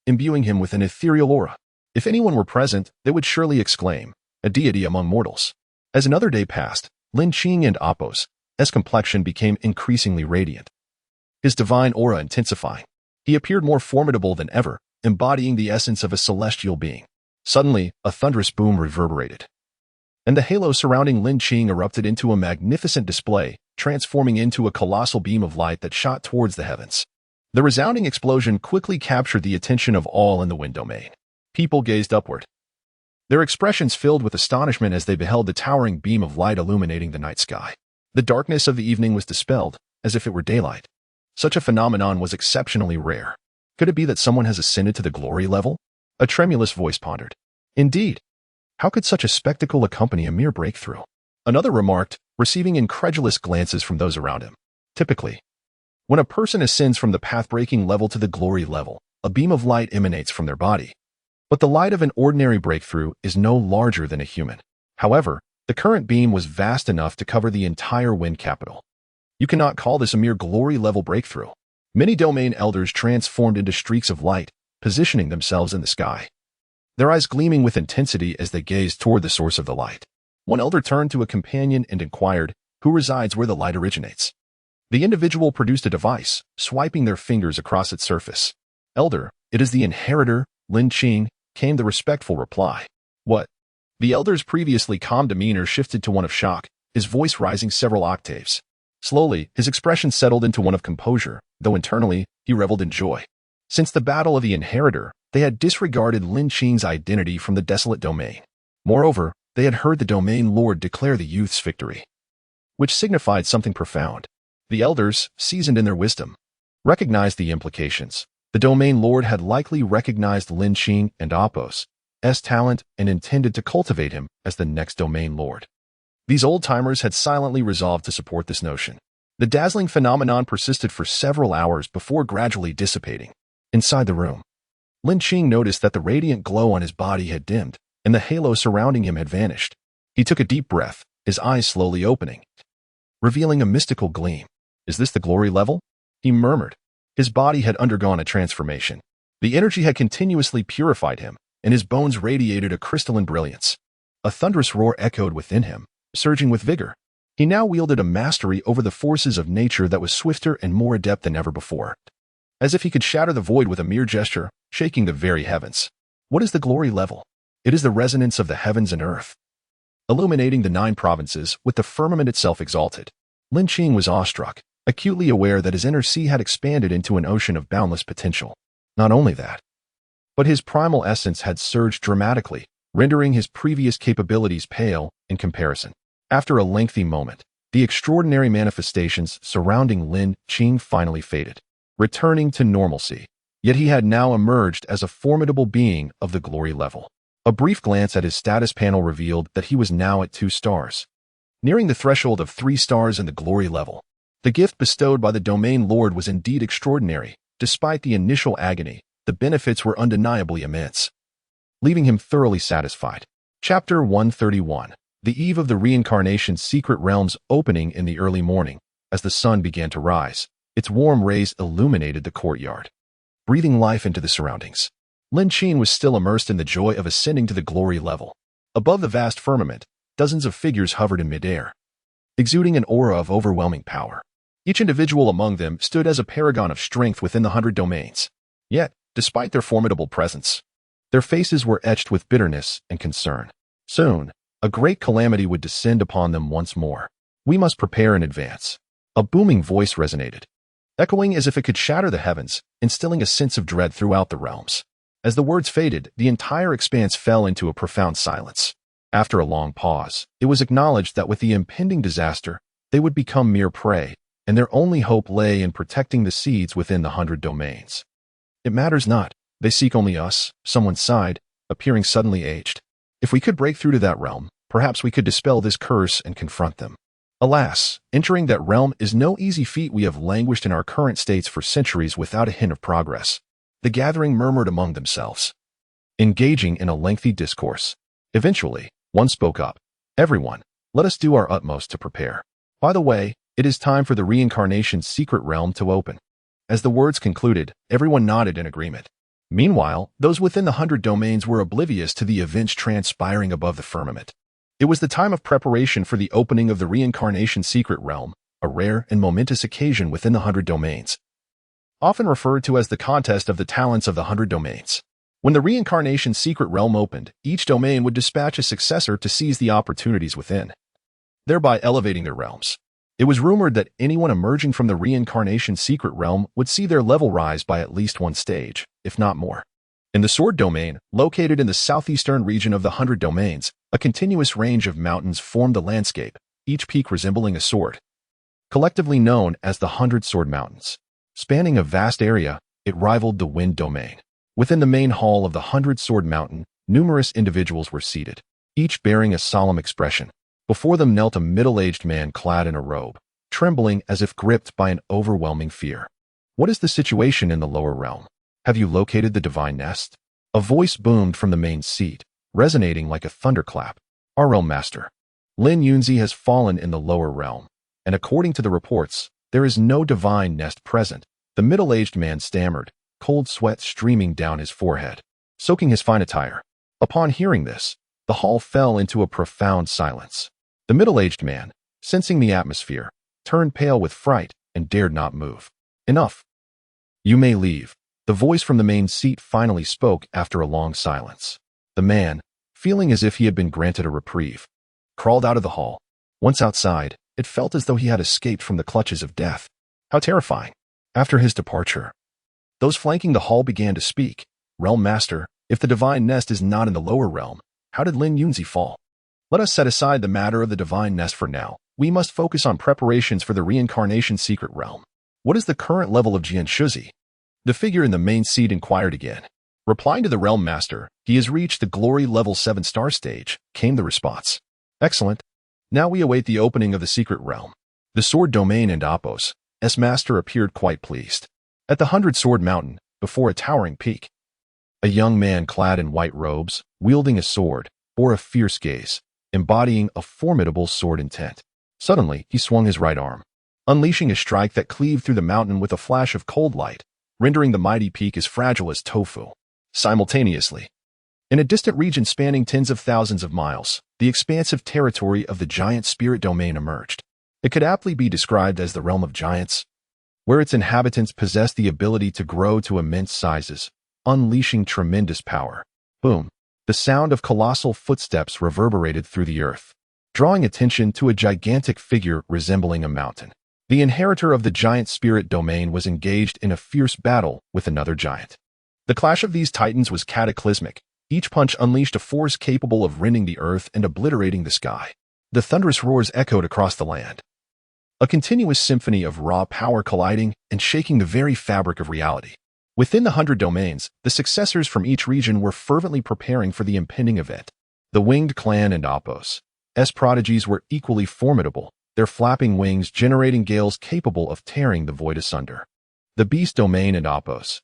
imbuing him with an ethereal aura. If anyone were present, they would surely exclaim, "A deity among mortals." As another day passed, Lin Qing and Appo's complexion became increasingly radiant, his divine aura intensifying. He appeared more formidable than ever, embodying the essence of a celestial being. Suddenly, a thunderous boom reverberated, and the halo surrounding Lin Qing erupted into a magnificent display, transforming into a colossal beam of light that shot towards the heavens. The resounding explosion quickly captured the attention of all in the Wind domain. People gazed upward, their expressions filled with astonishment as they beheld the towering beam of light illuminating the night sky. The darkness of the evening was dispelled, as if it were daylight. Such a phenomenon was exceptionally rare. Could it be that someone has ascended to the glory level? A tremulous voice pondered. Indeed. How could such a spectacle accompany a mere breakthrough? Another remarked, receiving incredulous glances from those around him. Typically, when a person ascends from the path-breaking level to the glory level, a beam of light emanates from their body. But the light of an ordinary breakthrough is no larger than a human. However, the current beam was vast enough to cover the entire wind capital. You cannot call this a mere glory-level breakthrough. Many domain elders transformed into streaks of light, positioning themselves in the sky, their eyes gleaming with intensity as they gazed toward the source of the light. One elder turned to a companion and inquired, "Who resides where the light originates?" The individual produced a device, swiping their fingers across its surface. "Elder, it is the inheritor, Lin Qing," came the respectful reply. "What?" The elder's previously calm demeanor shifted to one of shock, his voice rising several octaves. Slowly, his expression settled into one of composure, though internally, he reveled in joy. Since the battle of the inheritor, they had disregarded Lin Qing's identity from the desolate domain. Moreover, they had heard the domain lord declare the youth's victory, which signified something profound. The elders, seasoned in their wisdom, recognized the implications. The domain lord had likely recognized Lin Qing and Apos' talent and intended to cultivate him as the next domain lord. These old-timers had silently resolved to support this notion. The dazzling phenomenon persisted for several hours before gradually dissipating. Inside the room, Lin Qing noticed that the radiant glow on his body had dimmed, and the halo surrounding him had vanished. He took a deep breath, his eyes slowly opening, revealing a mystical gleam. "Is this the glory level?" he murmured. His body had undergone a transformation. The energy had continuously purified him, and his bones radiated a crystalline brilliance. A thunderous roar echoed within him, surging with vigor. He now wielded a mastery over the forces of nature that was swifter and more adept than ever before. As if he could shatter the void with a mere gesture, shaking the very heavens. What is the glory level? It is the resonance of the heavens and earth, illuminating the 9 provinces with the firmament itself exalted. Lin Qing was awestruck, acutely aware that his inner sea had expanded into an ocean of boundless potential. Not only that, but his primal essence had surged dramatically, rendering his previous capabilities pale in comparison. After a lengthy moment, the extraordinary manifestations surrounding Lin Qing finally faded, returning to normalcy. Yet he had now emerged as a formidable being of the glory level. A brief glance at his status panel revealed that he was now at 2 stars, nearing the threshold of 3 stars in the glory level. The gift bestowed by the domain lord was indeed extraordinary. Despite the initial agony, the benefits were undeniably immense, leaving him thoroughly satisfied. Chapter 131. The eve of the reincarnation's secret realm's opening in the early morning. As the sun began to rise, its warm rays illuminated the courtyard, breathing life into the surroundings. Lin Qing was still immersed in the joy of ascending to the glory level. Above the vast firmament, dozens of figures hovered in midair, exuding an aura of overwhelming power. Each individual among them stood as a paragon of strength within the 100 domains. Yet, despite their formidable presence, their faces were etched with bitterness and concern. Soon, a great calamity would descend upon them once more. "We must prepare in advance." A booming voice resonated, echoing as if it could shatter the heavens, instilling a sense of dread throughout the realms. As the words faded, the entire expanse fell into a profound silence. After a long pause, it was acknowledged that with the impending disaster, they would become mere prey, and their only hope lay in protecting the seeds within the 100 domains. "It matters not. They seek only us," someone sighed, appearing suddenly aged. "If we could break through to that realm, perhaps we could dispel this curse and confront them." Alas, entering that realm is no easy feat. We have languished in our current states for centuries without a hint of progress. The gathering murmured among themselves, engaging in a lengthy discourse. Eventually, one spoke up. "Everyone, let us do our utmost to prepare. By the way, it is time for the reincarnation's secret realm to open." As the words concluded, everyone nodded in agreement. Meanwhile, those within the 100 domains were oblivious to the events transpiring above the firmament. It was the time of preparation for the opening of the reincarnation secret realm, a rare and momentous occasion within the 100 domains, often referred to as the contest of the talents of the 100 domains. When the reincarnation secret realm opened, each domain would dispatch a successor to seize the opportunities within, thereby elevating their realms. It was rumored that anyone emerging from the reincarnation secret realm would see their level rise by at least 1 stage, if not more. In the Sword Domain, located in the southeastern region of the 100 domains, a continuous range of mountains formed the landscape, each peak resembling a sword. Collectively known as the 100 Sword Mountains. Spanning a vast area, it rivaled the Wind Domain. Within the main hall of the 100 Sword Mountain, numerous individuals were seated, each bearing a solemn expression. Before them knelt a middle-aged man clad in a robe, trembling as if gripped by an overwhelming fear. "What is the situation in the lower realm? Have you located the divine nest?" A voice boomed from the main seat, resonating like a thunderclap. "Our realm master, Lin Qing, has fallen in the lower realm, and according to the reports, there is no divine nest present." The middle-aged man stammered, cold sweat streaming down his forehead, soaking his fine attire. Upon hearing this, the hall fell into a profound silence. The middle-aged man, sensing the atmosphere, turned pale with fright and dared not move. "Enough. You may leave." The voice from the main seat finally spoke after a long silence. The man, feeling as if he had been granted a reprieve, crawled out of the hall. Once outside, it felt as though he had escaped from the clutches of death. How terrifying! After his departure, those flanking the hall began to speak. "Realm Master, if the divine nest is not in the lower realm, how did Lin Qing fall? Let us set aside the matter of the divine nest for now. We must focus on preparations for the reincarnation secret realm. What is the current level of Jian Shuzi?" The figure in the main seat inquired again. Replying to the Realm Master, "He has reached the Glory Level 7 star stage," came the response. "Excellent. Now we await the opening of the secret realm." The Sword Domain and Apos, Master appeared quite pleased. At the 100-Sword Mountain, before a towering peak, a young man clad in white robes, wielding a sword, bore a fierce gaze, embodying a formidable sword intent. Suddenly, he swung his right arm, unleashing a strike that cleaved through the mountain with a flash of cold light, rendering the mighty peak as fragile as tofu. Simultaneously, in a distant region spanning tens of thousands of miles, the expansive territory of the giant spirit domain emerged. It could aptly be described as the realm of giants, where its inhabitants possess the ability to grow to immense sizes, unleashing tremendous power. Boom! The sound of colossal footsteps reverberated through the earth, drawing attention to a gigantic figure resembling a mountain. The inheritor of the giant spirit domain was engaged in a fierce battle with another giant. The clash of these titans was cataclysmic. Each punch unleashed a force capable of rending the earth and obliterating the sky. The thunderous roars echoed across the land, a continuous symphony of raw power colliding and shaking the very fabric of reality. Within the 100 domains, the successors from each region were fervently preparing for the impending event. The Winged Clan and Apos' prodigies were equally formidable, their flapping wings generating gales capable of tearing the void asunder. The Beast Domain and Apos'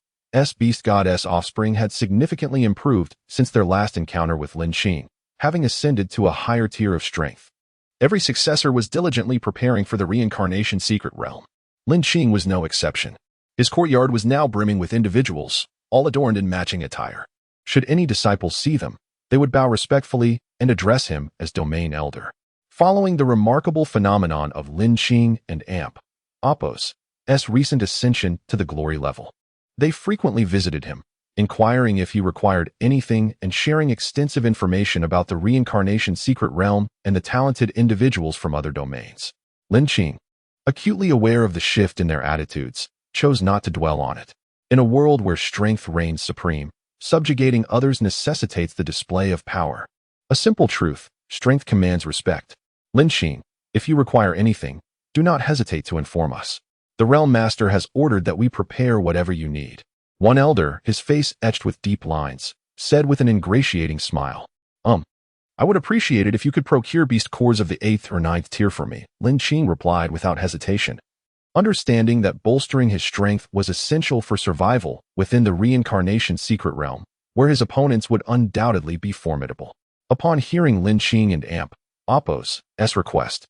Beast Goddess offspring had significantly improved since their last encounter with Lin Qing, having ascended to a higher tier of strength. Every successor was diligently preparing for the reincarnation secret realm. Lin Qing was no exception. His courtyard was now brimming with individuals, all adorned in matching attire. Should any disciples see them, they would bow respectfully and address him as domain elder. Following the remarkable phenomenon of Lin Qing and Apos' recent ascension to the glory level, they frequently visited him, inquiring if he required anything and sharing extensive information about the reincarnation secret realm and the talented individuals from other domains. Lin Qing, acutely aware of the shift in their attitudes, chose not to dwell on it. In a world where strength reigns supreme, subjugating others necessitates the display of power. A simple truth: strength commands respect. Lin Qing, if you require anything, do not hesitate to inform us. The Realm Master has ordered that we prepare whatever you need. One elder, his face etched with deep lines, said with an ingratiating smile. I would appreciate it if you could procure beast cores of the 8th or 9th tier for me," Lin Qing replied without hesitation. Understanding that bolstering his strength was essential for survival within the reincarnation secret realm, where his opponents would undoubtedly be formidable. Upon hearing Lin Qing and Apos' request,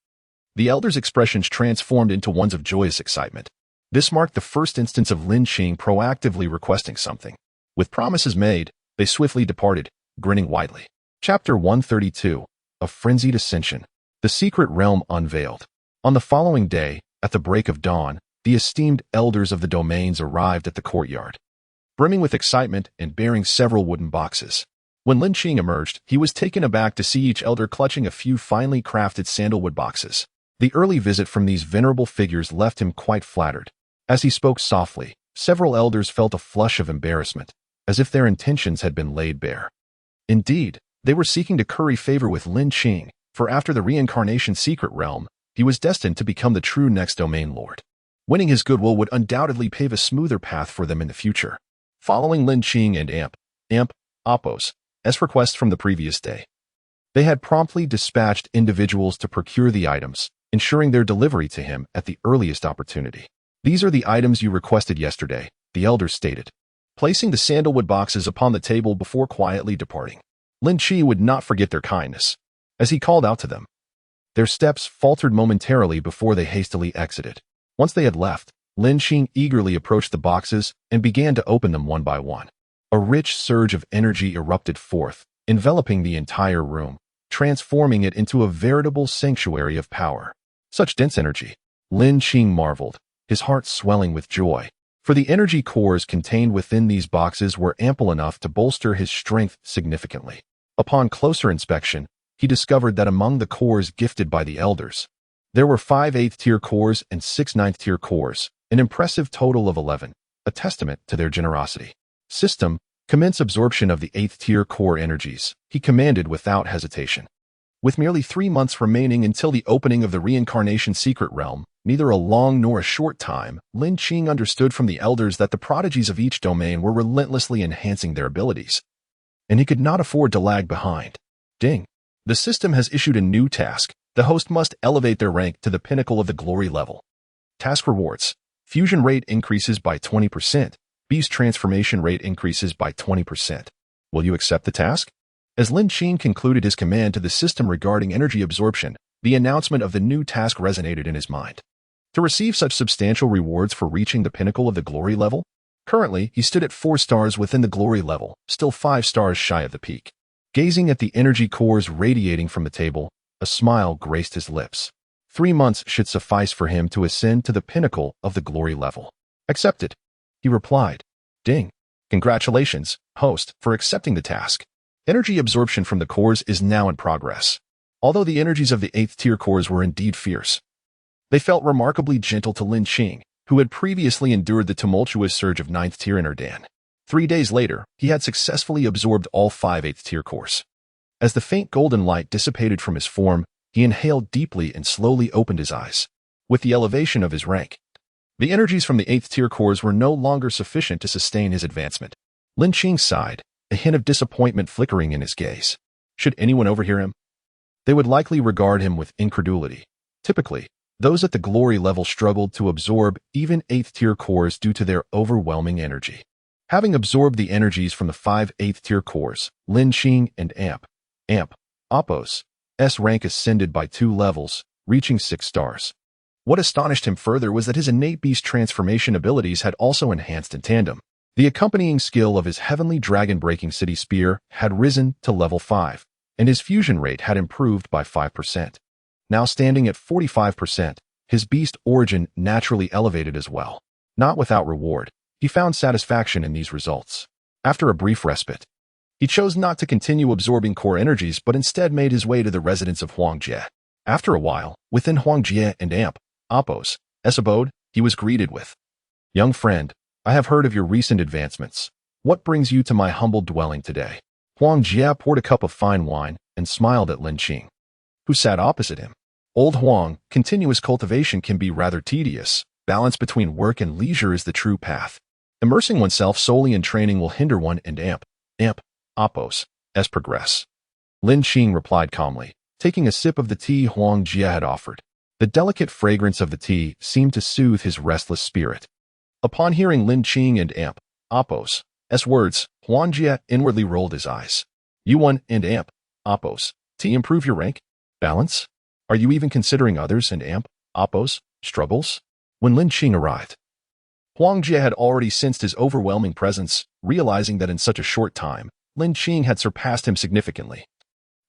the elder's expressions transformed into ones of joyous excitement. This marked the first instance of Lin Qing proactively requesting something. With promises made, they swiftly departed, grinning widely. Chapter 132, A Frenzied Ascension. The Secret Realm Unveiled. On the following day, at the break of dawn, the esteemed elders of the domains arrived at the courtyard, brimming with excitement and bearing several wooden boxes. When Lin Qing emerged, he was taken aback to see each elder clutching a few finely crafted sandalwood boxes. The early visit from these venerable figures left him quite flattered. As he spoke softly, several elders felt a flush of embarrassment, as if their intentions had been laid bare. Indeed, they were seeking to curry favor with Lin Qing, for after the reincarnation secret realm, he was destined to become the true next domain lord. Winning his goodwill would undoubtedly pave a smoother path for them in the future. Following Lin Qing and Apos' requests from the previous day, They had promptly dispatched individuals to procure the items, ensuring their delivery to him at the earliest opportunity. "These are the items you requested yesterday," the elders stated, placing the sandalwood boxes upon the table before quietly departing. Lin Qing would not forget their kindness, as he called out to them. Their steps faltered momentarily before they hastily exited. Once they had left, Lin Qing eagerly approached the boxes and began to open them one by one. A rich surge of energy erupted forth, enveloping the entire room, transforming it into a veritable sanctuary of power. Such dense energy! Lin Qing marveled, his heart swelling with joy, for the energy cores contained within these boxes were ample enough to bolster his strength significantly. Upon closer inspection, he discovered that among the cores gifted by the elders, there were 5 8th-tier cores and 6 9th-tier cores, an impressive total of 11, a testament to their generosity. "System, commence absorption of the 8th-tier core energies," he commanded without hesitation. With merely 3 months remaining until the opening of the reincarnation secret realm, neither a long nor a short time, Lin Qing understood from the elders that the prodigies of each domain were relentlessly enhancing their abilities, and he could not afford to lag behind. Ding! The system has issued a new task. The host must elevate their rank to the pinnacle of the glory level. Task rewards. Fusion rate increases by 20%. Beast transformation rate increases by 20%. Will you accept the task? As Lin Qing concluded his command to the system regarding energy absorption, the announcement of the new task resonated in his mind. To receive such substantial rewards for reaching the pinnacle of the glory level? Currently, he stood at 4 stars within the glory level, still 5 stars shy of the peak. Gazing at the energy cores radiating from the table, a smile graced his lips. 3 months should suffice for him to ascend to the pinnacle of the glory level. Accepted, he replied. Ding. Congratulations, host, for accepting the task. Energy absorption from the cores is now in progress. Although the energies of the 8th-tier cores were indeed fierce, they felt remarkably gentle to Lin Qing, who had previously endured the tumultuous surge of 9th-tier Enerdan. 3 days later, he had successfully absorbed all 5 8th-tier cores. As the faint golden light dissipated from his form, he inhaled deeply and slowly opened his eyes. With the elevation of his rank, the energies from the 8th-tier cores were no longer sufficient to sustain his advancement. Lin Qing sighed, a hint of disappointment flickering in his gaze. Should anyone overhear him, they would likely regard him with incredulity. Typically, those at the glory level struggled to absorb even 8th-tier cores due to their overwhelming energy. Having absorbed the energies from the 5 8th-tier cores, Lin Qing and Appos' rank ascended by 2 levels, reaching 6 stars. What astonished him further was that his innate beast transformation abilities had also enhanced in tandem. The accompanying skill of his heavenly dragon-breaking city spear had risen to level 5, and his fusion rate had improved by 5%. Now standing at 45%, his beast origin naturally elevated as well. Not without reward, he found satisfaction in these results. After a brief respite, he chose not to continue absorbing core energies but instead made his way to the residence of Huangjie. After a while, within Huangjie and Appos' abode, he was greeted with, "Young friend, I have heard of your recent advancements. What brings you to my humble dwelling today?" Huangjie poured a cup of fine wine and smiled at Lin Qing, who sat opposite him. Old Huang, continuous cultivation can be rather tedious. Balance between work and leisure is the true path. Immersing oneself solely in training will hinder one and Appos' progress. Lin Qing replied calmly, taking a sip of the tea Huangjie had offered. The delicate fragrance of the tea seemed to soothe his restless spirit. Upon hearing Lin Qing and Appos' words, Huangjie inwardly rolled his eyes. "You won and Appos' to improve your rank? Balance? Are you even considering others and Appos' struggles?" When Lin Qing arrived, Huangjie had already sensed his overwhelming presence, realizing that in such a short time, Lin Qing had surpassed him significantly.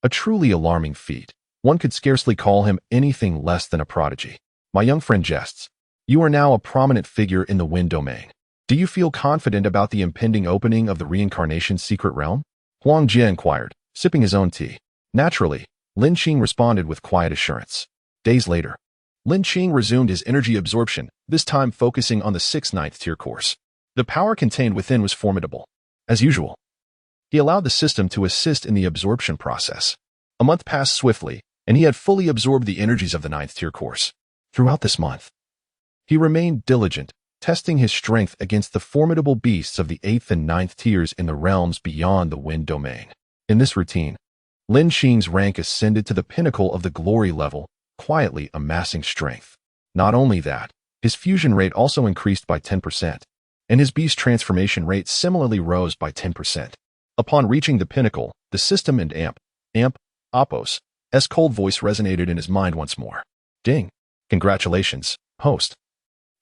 A truly alarming feat. One could scarcely call him anything less than a prodigy. "My young friend jests. You are now a prominent figure in the Wind domain. Do you feel confident about the impending opening of the reincarnation secret realm?" Huangjie inquired, sipping his own tea. Naturally, Lin Qing responded with quiet assurance. Days later, Lin Qing resumed his energy absorption, this time focusing on the 6th 9th-tier course. The power contained within was formidable. As usual, he allowed the system to assist in the absorption process. A month passed swiftly, and he had fully absorbed the energies of the 9th-tier course. Throughout this month, he remained diligent, testing his strength against the formidable beasts of the 8th and 9th tiers in the realms beyond the Wind domain. In this routine, Lin Qing's rank ascended to the pinnacle of the glory level, quietly amassing strength. Not only that, his fusion rate also increased by 10%, and his beast transformation rate similarly rose by 10%. Upon reaching the pinnacle, the system and amp, Oppos, S cold voice resonated in his mind once more. Ding! Congratulations, host,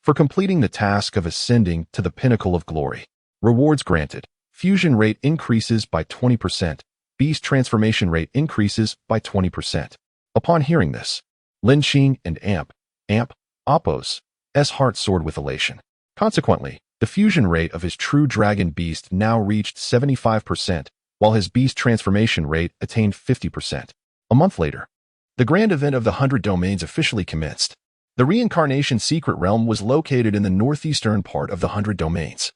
for completing the task of ascending to the pinnacle of glory. Rewards granted. Fusion rate increases by 20%. Beast transformation rate increases by 20%. Upon hearing this, Lin Qing and amp, Oppos, S heart soared with elation. Consequently, the fusion rate of his true dragon beast now reached 75%, while his beast transformation rate attained 50%. A month later, the grand event of the 100 domains officially commenced. The reincarnation secret realm was located in the northeastern part of the 100 domains,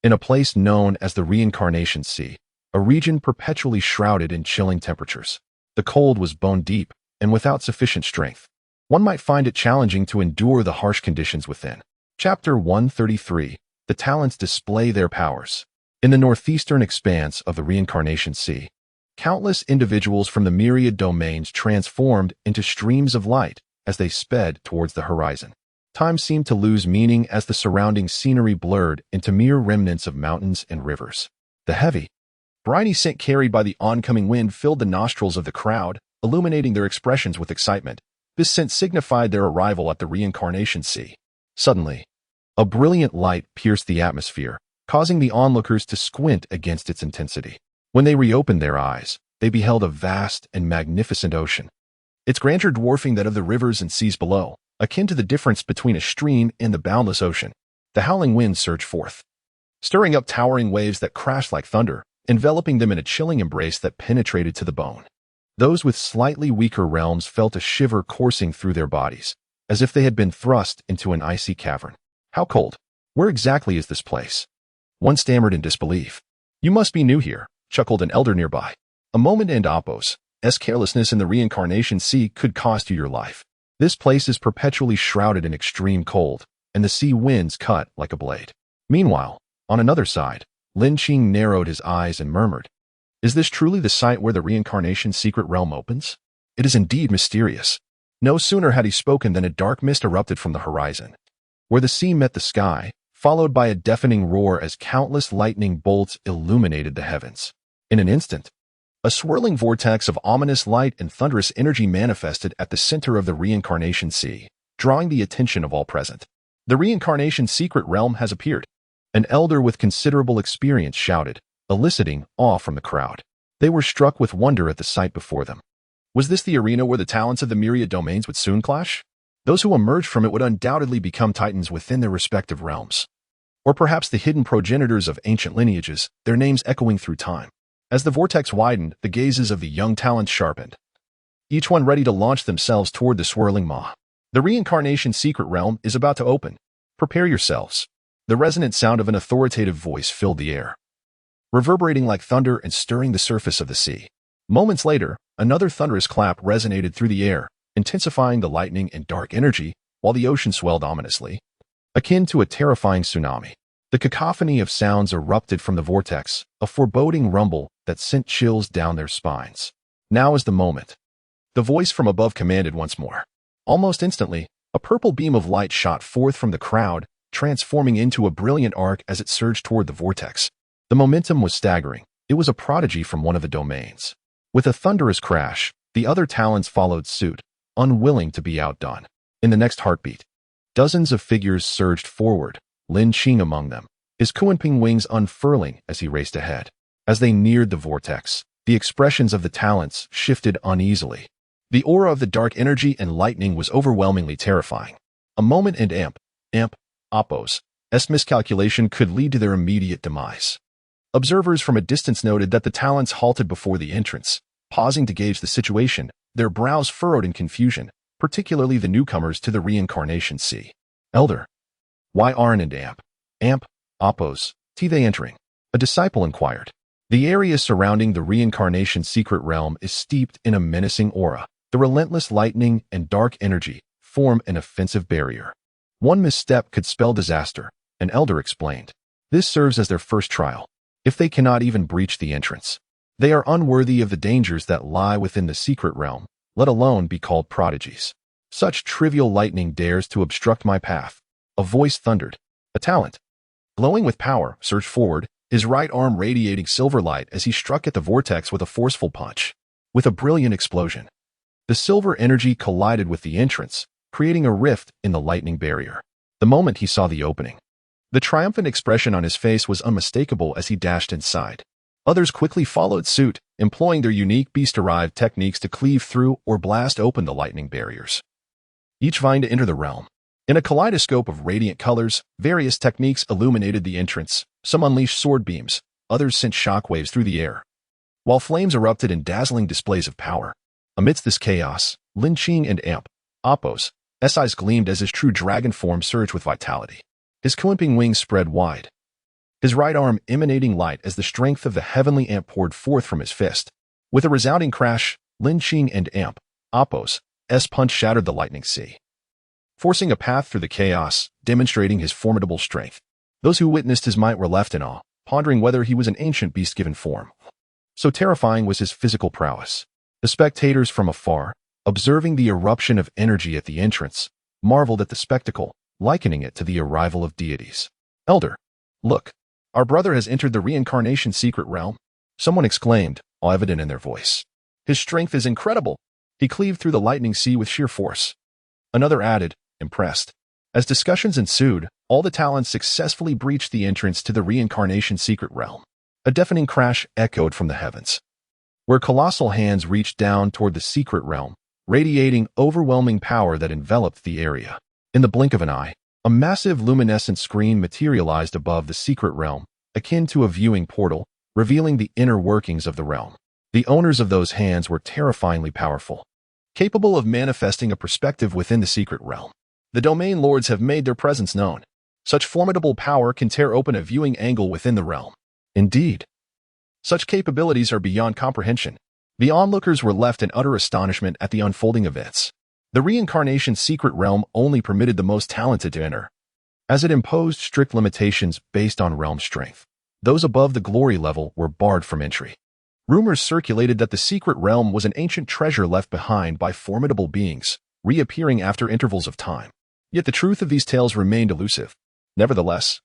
in a place known as the Reincarnation Sea, a region perpetually shrouded in chilling temperatures. The cold was bone deep, and without sufficient strength, one might find it challenging to endure the harsh conditions within. Chapter 133. The talents display their powers. In the northeastern expanse of the Reincarnation Sea, countless individuals from the myriad domains transformed into streams of light as they sped towards the horizon. Time seemed to lose meaning as the surrounding scenery blurred into mere remnants of mountains and rivers. The heavy, briny scent carried by the oncoming wind filled the nostrils of the crowd, illuminating their expressions with excitement. This scent signified their arrival at the Reincarnation Sea. Suddenly, a brilliant light pierced the atmosphere, causing the onlookers to squint against its intensity. When they reopened their eyes, they beheld a vast and magnificent ocean, its grandeur dwarfing that of the rivers and seas below, akin to the difference between a stream and the boundless ocean. The howling wind surged forth, stirring up towering waves that crashed like thunder, enveloping them in a chilling embrace that penetrated to the bone. Those with slightly weaker realms felt a shiver coursing through their bodies, as if they had been thrust into an icy cavern. How cold! Where exactly is this place? One stammered in disbelief. You must be new here, chuckled an elder nearby. A moment and Oppos' carelessness in the Reincarnation Sea could cost you your life. This place is perpetually shrouded in extreme cold, and the sea winds cut like a blade. Meanwhile, on another side, Lin Qing narrowed his eyes and murmured, "Is this truly the site where the Reincarnation secret realm opens? It is indeed mysterious." No sooner had he spoken than a dark mist erupted from the horizon, where the sea met the sky, followed by a deafening roar as countless lightning bolts illuminated the heavens. In an instant, a swirling vortex of ominous light and thunderous energy manifested at the center of the Reincarnation Sea, drawing the attention of all present. The Reincarnation secret realm has appeared. An elder with considerable experience shouted, eliciting awe from the crowd. They were struck with wonder at the sight before them. Was this the arena where the talents of the myriad domains would soon clash? Those who emerged from it would undoubtedly become titans within their respective realms. Or perhaps the hidden progenitors of ancient lineages, their names echoing through time. As the vortex widened, the gazes of the young talents sharpened, each one ready to launch themselves toward the swirling maw. The Reincarnation secret realm is about to open. Prepare yourselves. The resonant sound of an authoritative voice filled the air, reverberating like thunder and stirring the surface of the sea. Moments later, another thunderous clap resonated through the air, intensifying the lightning and dark energy, while the ocean swelled ominously, akin to a terrifying tsunami. The cacophony of sounds erupted from the vortex, a foreboding rumble that sent chills down their spines. Now is the moment. The voice from above commanded once more. Almost instantly, a purple beam of light shot forth from the crowd, transforming into a brilliant arc as it surged toward the vortex. The momentum was staggering. It was a prodigy from one of the domains. With a thunderous crash, the other talents followed suit, unwilling to be outdone. In the next heartbeat, dozens of figures surged forward, Lin Qing among them, his Kunping wings unfurling as he raced ahead. As they neared the vortex, the expressions of the talents shifted uneasily. The aura of the dark energy and lightning was overwhelmingly terrifying. A moment and Oppos' miscalculation could lead to their immediate demise. Observers from a distance noted that the talents halted before the entrance, pausing to gauge the situation, their brows furrowed in confusion, particularly the newcomers to the Reincarnation Sea. Elder, why aren't Oppos' they entering? A disciple inquired. The area surrounding the Reincarnation secret realm is steeped in a menacing aura. The relentless lightning and dark energy form an offensive barrier. One misstep could spell disaster, an elder explained. This serves as their first trial. If they cannot even breach the entrance, They are unworthy of the dangers that lie within the secret realm, let alone be called prodigies. Such trivial lightning dares to obstruct my path. A voice thundered. A talent. Glowing with power, surged forward, his right arm radiating silver light as he struck at the vortex with a forceful punch. With a brilliant explosion, the silver energy collided with the entrance, creating a rift in the lightning barrier. The moment he saw the opening, the triumphant expression on his face was unmistakable as he dashed inside. Others quickly followed suit, employing their unique beast-derived techniques to cleave through or blast open the lightning barriers, each vying to enter the realm. In a kaleidoscope of radiant colors, various techniques illuminated the entrance. Some unleashed sword beams, others sent shockwaves through the air, while flames erupted in dazzling displays of power. Amidst this chaos, Lin Qing and Amp, Appos, eyes gleamed as his true dragon form surged with vitality. His clipping wings spread wide, his right arm emanating light as the strength of the heavenly amp poured forth from his fist. With a resounding crash, Lin Qing and Amp, Appos, punch shattered the lightning sea, forcing a path through the chaos, demonstrating his formidable strength. Those who witnessed his might were left in awe, pondering whether he was an ancient beast given form. So terrifying was his physical prowess. The spectators from afar, observing the eruption of energy at the entrance, marveled at the spectacle, likening it to the arrival of deities. Elder, look, our brother has entered the reincarnation secret realm, someone exclaimed, all evident in their voice. His strength is incredible. He cleaved through the lightning sea with sheer force. Another added, impressed. As discussions ensued, all the talents successfully breached the entrance to the reincarnation secret realm. A deafening crash echoed from the heavens, where colossal hands reached down toward the secret realm, radiating overwhelming power that enveloped the area. In the blink of an eye, a massive luminescent screen materialized above the secret realm, akin to a viewing portal, revealing the inner workings of the realm. The owners of those hands were terrifyingly powerful, capable of manifesting a perspective within the secret realm. The domain lords have made their presence known. Such formidable power can tear open a viewing angle within the realm. Indeed, such capabilities are beyond comprehension. The onlookers were left in utter astonishment at the unfolding events. The reincarnation secret realm only permitted the most talented to enter, as it imposed strict limitations based on realm strength. Those above the glory level were barred from entry. Rumors circulated that the secret realm was an ancient treasure left behind by formidable beings, reappearing after intervals of time. Yet the truth of these tales remained elusive. Nevertheless,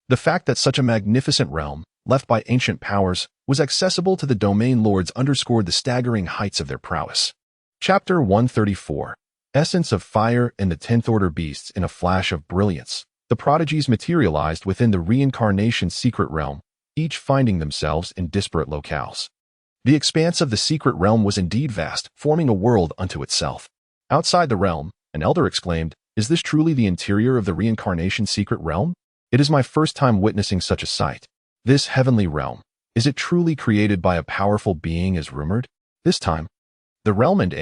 the fact that such a magnificent realm, left by ancient powers, was accessible to the domain lords underscored the staggering heights of their prowess. Chapter 134. Essence of Fire and the Tenth Order Beasts. In a flash of brilliance, the prodigies materialized within the reincarnation secret realm, each finding themselves in disparate locales. The expanse of the secret realm was indeed vast, forming a world unto itself. Outside the realm, an elder exclaimed, "Is this truly the interior of the reincarnation secret realm? It is my first time witnessing such a sight. This heavenly realm, is it truly created by a powerful being as rumored?" This time, the realm and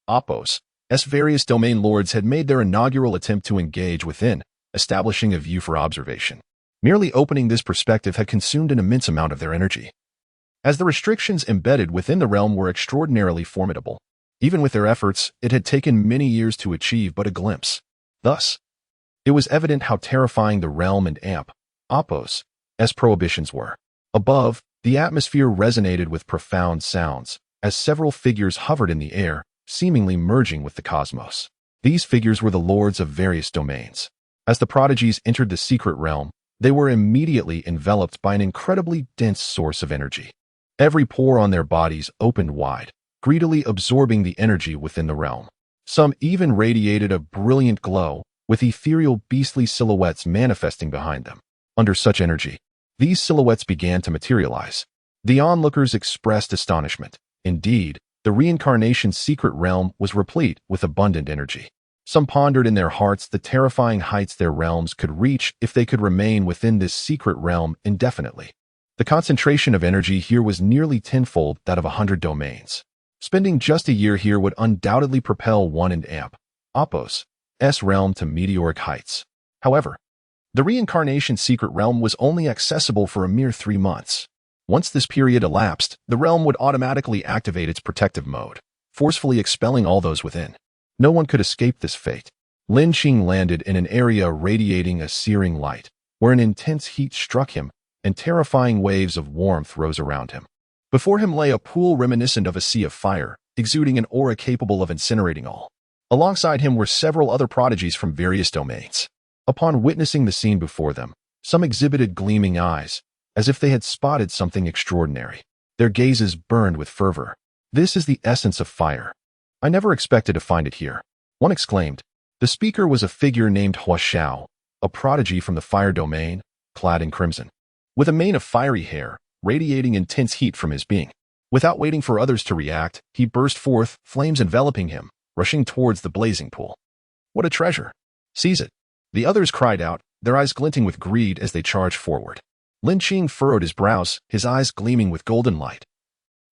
Appos, various domain lords had made their inaugural attempt to engage within, establishing a view for observation. Merely opening this perspective had consumed an immense amount of their energy, as the restrictions embedded within the realm were extraordinarily formidable. Even with their efforts, it had taken many years to achieve but a glimpse. Thus, it was evident how terrifying the realm and Appos' prohibitions were. Above, the atmosphere resonated with profound sounds, as several figures hovered in the air, seemingly merging with the cosmos. These figures were the lords of various domains. As the prodigies entered the secret realm, they were immediately enveloped by an incredibly dense source of energy. Every pore on their bodies opened wide, greedily absorbing the energy within the realm. Some even radiated a brilliant glow, with ethereal beastly silhouettes manifesting behind them. Under such energy, these silhouettes began to materialize. The onlookers expressed astonishment. Indeed, the reincarnation secret realm was replete with abundant energy. Some pondered in their hearts the terrifying heights their realms could reach if they could remain within this secret realm indefinitely. The concentration of energy here was nearly tenfold that of 100 domains. Spending just a year here would undoubtedly propel one in Appos' realm to meteoric heights. However, the reincarnation secret realm was only accessible for a mere 3 months. Once this period elapsed, the realm would automatically activate its protective mode, forcefully expelling all those within. No one could escape this fate. Lin Qing landed in an area radiating a searing light, where an intense heat struck him, and terrifying waves of warmth rose around him. Before him lay a pool reminiscent of a sea of fire, exuding an aura capable of incinerating all. Alongside him were several other prodigies from various domains. Upon witnessing the scene before them, some exhibited gleaming eyes, as if they had spotted something extraordinary. Their gazes burned with fervor. "This is the essence of fire. I never expected to find it here," one exclaimed. The speaker was a figure named Hua Xiao, a prodigy from the fire domain, clad in crimson, with a mane of fiery hair, radiating intense heat from his being. Without waiting for others to react, he burst forth, flames enveloping him, rushing towards the blazing pool. "What a treasure! Seize it!" The others cried out, their eyes glinting with greed as they charged forward. Lin Qing furrowed his brows, his eyes gleaming with golden light.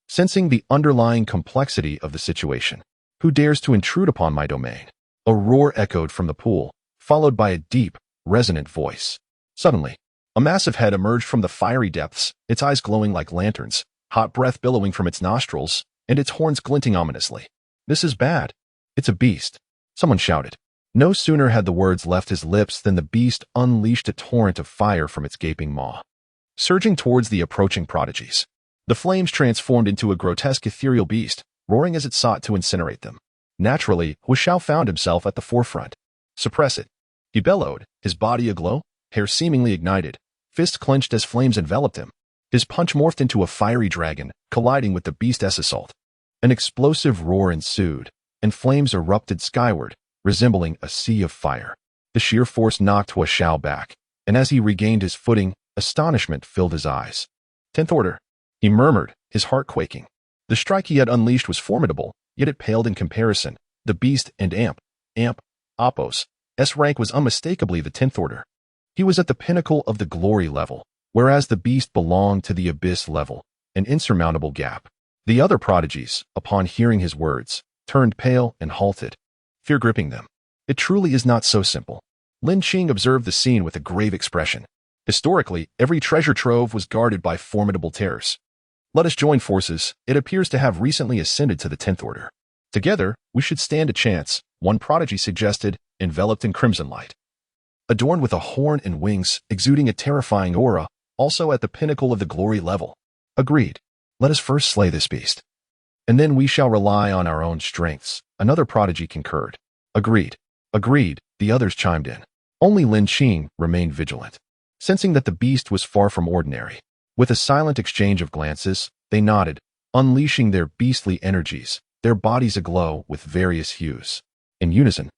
Sensing the underlying complexity of the situation, "Who dares to intrude upon my domain?" A roar echoed from the pool, followed by a deep, resonant voice. Suddenly, a massive head emerged from the fiery depths, its eyes glowing like lanterns, hot breath billowing from its nostrils, and its horns glinting ominously. "This is bad. It's a beast," someone shouted. No sooner had the words left his lips than the beast unleashed a torrent of fire from its gaping maw, surging towards the approaching prodigies. The flames transformed into a grotesque ethereal beast, roaring as it sought to incinerate them. Naturally, Hua Xiao found himself at the forefront. "Suppress it," he bellowed, his body aglow, hair seemingly ignited, fists clenched as flames enveloped him. His punch morphed into a fiery dragon, colliding with the beast's assault. An explosive roar ensued, and flames erupted skyward, resembling a sea of fire. The sheer force knocked Hua Xiao back, and as he regained his footing, astonishment filled his eyes. "10th Order," he murmured, his heart quaking. The strike he had unleashed was formidable, yet it paled in comparison. The beast and Appos' rank was unmistakably the 10th Order. He was at the pinnacle of the glory level, whereas the beast belonged to the abyss level, an insurmountable gap. The other prodigies, upon hearing his words, turned pale and halted, fear gripping them. "It truly is not so simple." Lin Qing observed the scene with a grave expression. Historically, every treasure trove was guarded by formidable terrors. "Let us join forces. It appears to have recently ascended to the 10th Order. Together, we should stand a chance," one prodigy suggested, enveloped in crimson light. Adorned with a horn and wings, exuding a terrifying aura, also at the pinnacle of the glory level. "Agreed. Let us first slay this beast, and then we shall rely on our own strengths," another prodigy concurred. "Agreed. Agreed," the others chimed in. Only Lin Qing remained vigilant, sensing that the beast was far from ordinary. With a silent exchange of glances, they nodded, unleashing their beastly energies, their bodies aglow with various hues. In unison,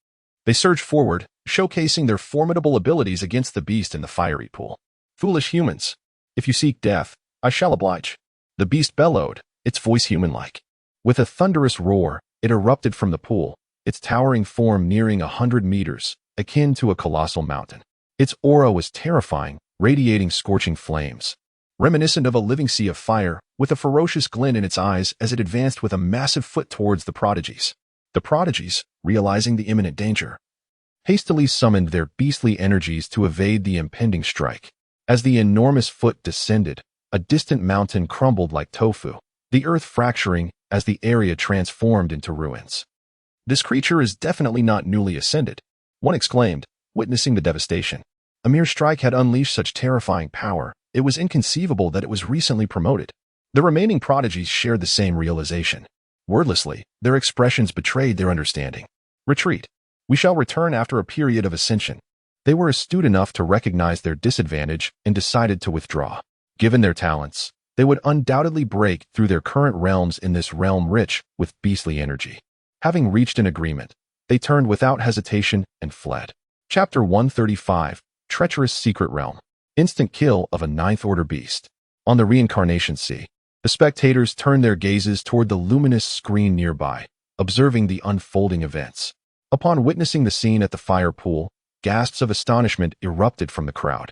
they surged forward, showcasing their formidable abilities against the beast in the fiery pool. "Foolish humans, if you seek death, I shall oblige," the beast bellowed, its voice human-like. With a thunderous roar, it erupted from the pool, its towering form nearing 100 meters, akin to a colossal mountain. Its aura was terrifying, radiating scorching flames, reminiscent of a living sea of fire, with a ferocious glint in its eyes as it advanced with a massive foot towards the prodigies. The prodigies, realizing the imminent danger, hastily summoned their beastly energies to evade the impending strike. As the enormous foot descended, a distant mountain crumbled like tofu, the earth fracturing as the area transformed into ruins. "This creature is definitely not newly ascended," one exclaimed, witnessing the devastation. A mere strike had unleashed such terrifying power, it was inconceivable that it was recently promoted. The remaining prodigies shared the same realization. Wordlessly, their expressions betrayed their understanding. "Retreat. We shall return after a period of ascension." They were astute enough to recognize their disadvantage and decided to withdraw. Given their talents, they would undoubtedly break through their current realms in this realm rich with beastly energy. Having reached an agreement, they turned without hesitation and fled. Chapter 135, Treacherous Secret Realm. Instant kill of a 9th Order beast. On the Reincarnation Sea, the spectators turned their gazes toward the luminous screen nearby, observing the unfolding events. Upon witnessing the scene at the fire pool, gasps of astonishment erupted from the crowd.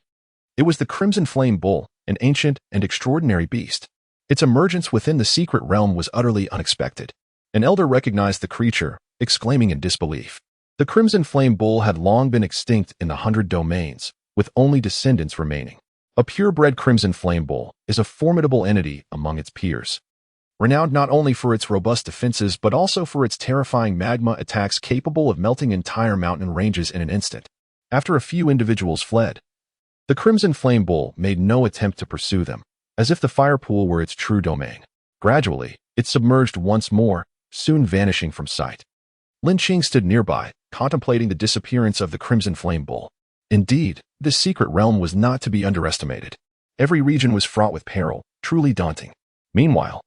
It was the Crimson Flame Bull, an ancient and extraordinary beast. Its emergence within the secret realm was utterly unexpected. An elder recognized the creature, exclaiming in disbelief. The Crimson Flame Bull had long been extinct in the 100 domains, with only descendants remaining. A purebred Crimson Flame Bull is a formidable entity among its peers, renowned not only for its robust defenses but also for its terrifying magma attacks capable of melting entire mountain ranges in an instant. After a few individuals fled, the Crimson Flame Bull made no attempt to pursue them, as if the fire pool were its true domain. Gradually, it submerged once more, soon vanishing from sight. Lin Qing stood nearby, contemplating the disappearance of the Crimson Flame Bull. Indeed, this secret realm was not to be underestimated. Every region was fraught with peril, truly daunting. Meanwhile,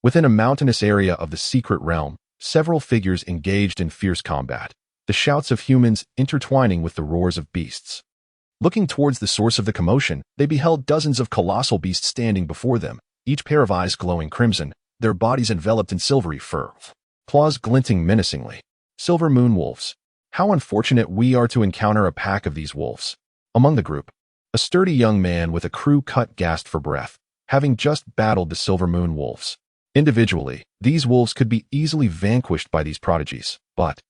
within a mountainous area of the secret realm, several figures engaged in fierce combat, the shouts of humans intertwining with the roars of beasts. Looking towards the source of the commotion, they beheld dozens of colossal beasts standing before them, each pair of eyes glowing crimson, their bodies enveloped in silvery fur, claws glinting menacingly. Silver moon wolves. How unfortunate we are to encounter a pack of these wolves. Among the group, a sturdy young man with a crew cut gasped for breath, having just battled the silver moon wolves. Individually, these wolves could be easily vanquished by these prodigies, but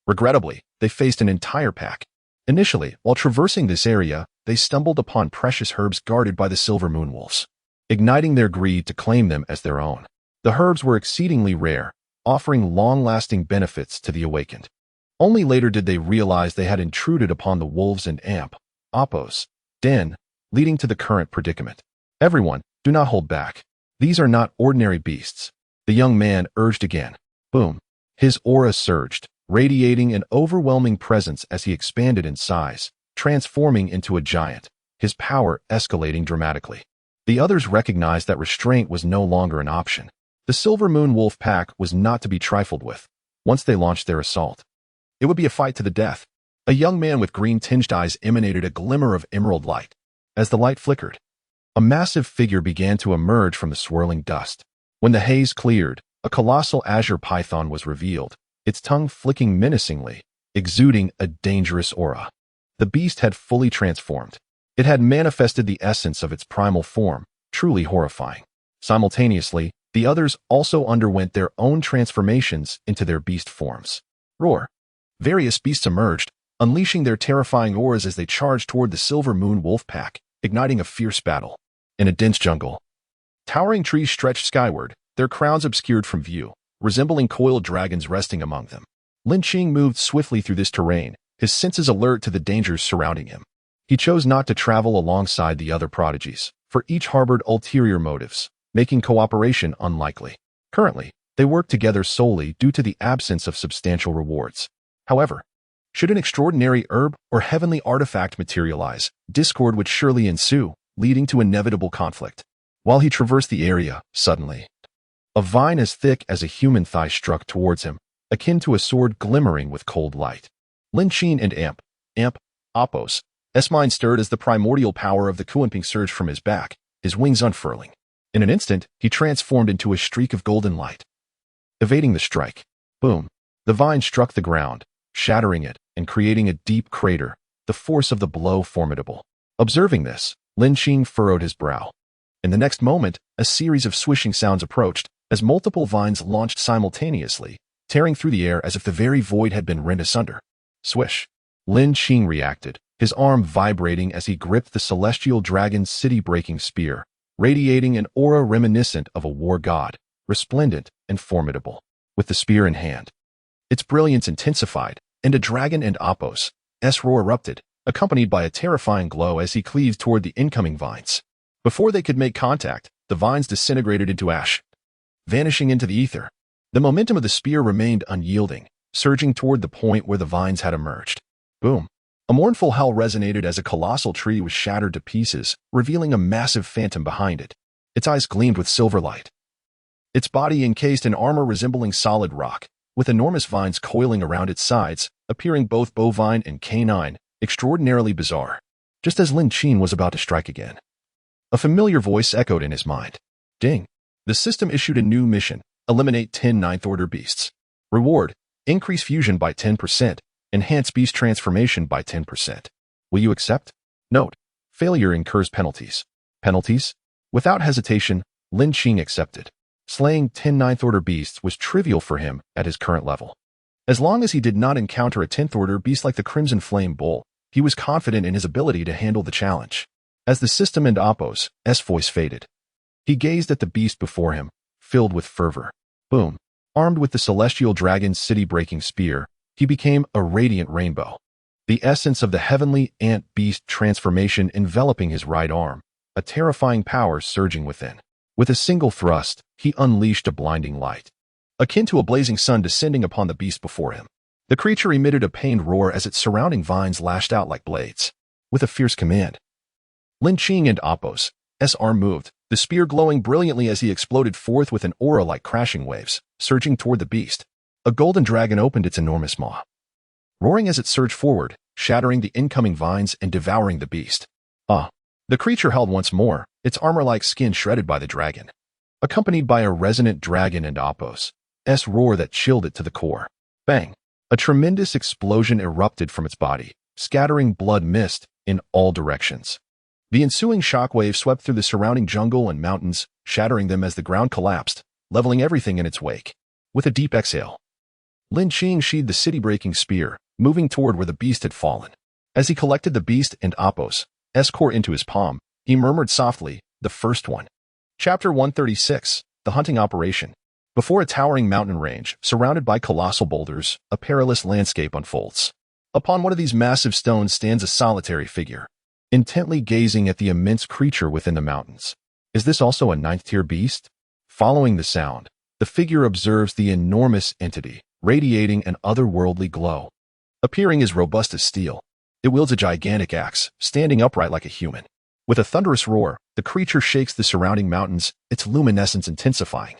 regrettably, they faced an entire pack. Initially, while traversing this area, they stumbled upon precious herbs guarded by the silver moon wolves, igniting their greed to claim them as their own. The herbs were exceedingly rare, offering long-lasting benefits to the awakened. Only later did they realize they had intruded upon the wolves and Appo's den, leading to the current predicament. Everyone, do not hold back. These are not ordinary beasts. The young man urged again. Boom. His aura surged, radiating an overwhelming presence as he expanded in size, transforming into a giant, his power escalating dramatically. The others recognized that restraint was no longer an option. The Silver Moon Wolf pack was not to be trifled with. Once they launched their assault, it would be a fight to the death. A young man with green-tinged eyes emanated a glimmer of emerald light. As the light flickered, a massive figure began to emerge from the swirling dust. When the haze cleared, a colossal azure python was revealed, its tongue flicking menacingly, exuding a dangerous aura. The beast had fully transformed. It had manifested the essence of its primal form, truly horrifying. Simultaneously, the others also underwent their own transformations into their beast forms. Roar! Various beasts emerged, unleashing their terrifying auras as they charged toward the Silver Moon Wolf pack, igniting a fierce battle. In a dense jungle, towering trees stretched skyward, their crowns obscured from view, resembling coiled dragons resting among them. Lin Qing moved swiftly through this terrain, his senses alert to the dangers surrounding him. He chose not to travel alongside the other prodigies, for each harbored ulterior motives, making cooperation unlikely. Currently, they work together solely due to the absence of substantial rewards. However, should an extraordinary herb or heavenly artifact materialize, discord would surely ensue, leading to inevitable conflict. While he traversed the area, suddenly, a vine as thick as a human thigh struck towards him, akin to a sword glimmering with cold light. Lin Qing and Appo's mind stirred as the primordial power of the Kuanping surged from his back, his wings unfurling. In an instant, he transformed into a streak of golden light. Evading the strike, boom, the vine struck the ground, shattering it and creating a deep crater, the force of the blow formidable. Observing this, Lin Qing furrowed his brow. In the next moment, a series of swishing sounds approached, as multiple vines launched simultaneously, tearing through the air as if the very void had been rent asunder. Swish! Lin Qing reacted, his arm vibrating as he gripped the celestial dragon's city-breaking spear, radiating an aura reminiscent of a war god, resplendent and formidable. With the spear in hand, its brilliance intensified, and a dragon and Appo's roar erupted, accompanied by a terrifying glow as he cleaved toward the incoming vines. Before they could make contact, the vines disintegrated into ash, vanishing into the ether. The momentum of the spear remained unyielding, surging toward the point where the vines had emerged. Boom! A mournful howl resonated as a colossal tree was shattered to pieces, revealing a massive phantom behind it. Its eyes gleamed with silver light, its body encased in armor resembling solid rock, with enormous vines coiling around its sides, appearing both bovine and canine, extraordinarily bizarre. Just as Lin Qing was about to strike again, a familiar voice echoed in his mind. Ding! The system issued a new mission: eliminate 10 ninth-order beasts. Reward: increase fusion by 10%, enhance beast transformation by 10%. Will you accept? Note: failure incurs penalties. Penalties? Without hesitation, Lin Qing accepted. Slaying 10 ninth-order beasts was trivial for him at his current level. As long as he did not encounter a 10th-order beast like the Crimson Flame Bull, he was confident in his ability to handle the challenge. As the system and Appo's voice faded, he gazed at the beast before him, filled with fervor. Boom! Armed with the celestial dragon's city-breaking spear, he became a radiant rainbow. The essence of the heavenly ant-beast transformation enveloping his right arm, a terrifying power surging within. With a single thrust, he unleashed a blinding light, akin to a blazing sun descending upon the beast before him. The creature emitted a pained roar as its surrounding vines lashed out like blades. With a fierce command, Lin Qing and Apos' arm moved, the spear glowing brilliantly as he exploded forth with an aura like crashing waves, surging toward the beast. A golden dragon opened its enormous maw, roaring as it surged forward, shattering the incoming vines and devouring the beast. The creature held once more, its armor-like skin shredded by the dragon, accompanied by a resonant dragon and Apos' roar that chilled it to the core. Bang! A tremendous explosion erupted from its body, scattering blood mist in all directions. The ensuing shockwave swept through the surrounding jungle and mountains, shattering them as the ground collapsed, leveling everything in its wake. With a deep exhale, Lin Qing sheathed the city-breaking spear, moving toward where the beast had fallen. As he collected the beast and Apos' core into his palm, he murmured softly, "The first one." Chapter 136, The Hunting Operation. Before a towering mountain range, surrounded by colossal boulders, a perilous landscape unfolds. Upon one of these massive stones stands a solitary figure, intently gazing at the immense creature within the mountains. Is this also a ninth-tier beast? Following the sound, the figure observes the enormous entity, radiating an otherworldly glow. Appearing as robust as steel, it wields a gigantic axe, standing upright like a human. With a thunderous roar, the creature shakes the surrounding mountains, its luminescence intensifying.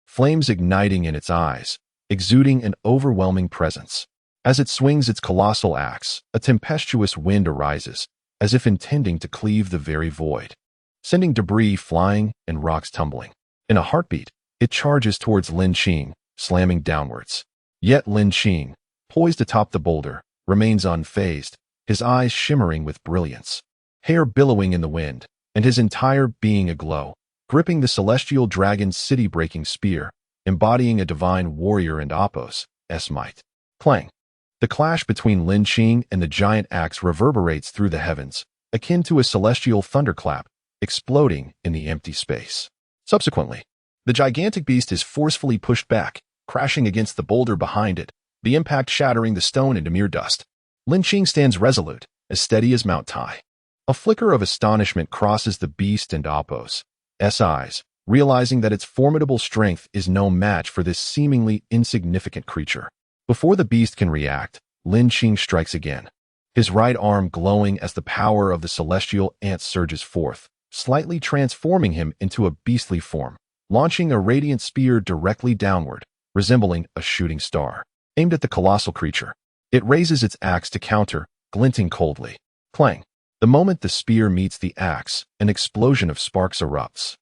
Flames igniting in its eyes, exuding an overwhelming presence. As it swings its colossal axe, a tempestuous wind arises, as if intending to cleave the very void, sending debris flying and rocks tumbling. In a heartbeat, it charges towards Lin Qing, slamming downwards. Yet Lin Qing, poised atop the boulder, remains unfazed, his eyes shimmering with brilliance, hair billowing in the wind, and his entire being aglow, gripping the celestial dragon's city-breaking spear, embodying a divine warrior and Apos' might. Clang! The clash between Lin Qing and the giant axe reverberates through the heavens, akin to a celestial thunderclap, exploding in the empty space. Subsequently, the gigantic beast is forcefully pushed back, crashing against the boulder behind it, the impact shattering the stone into mere dust. Lin Qing stands resolute, as steady as Mount Tai. A flicker of astonishment crosses the beast and Apos' eyes, realizing that its formidable strength is no match for this seemingly insignificant creature. Before the beast can react, Lin Qing strikes again, his right arm glowing as the power of the celestial ant surges forth, slightly transforming him into a beastly form, launching a radiant spear directly downward, resembling a shooting star, aimed at the colossal creature. It raises its axe to counter, glinting coldly. Clang! The moment the spear meets the axe, an explosion of sparks erupts,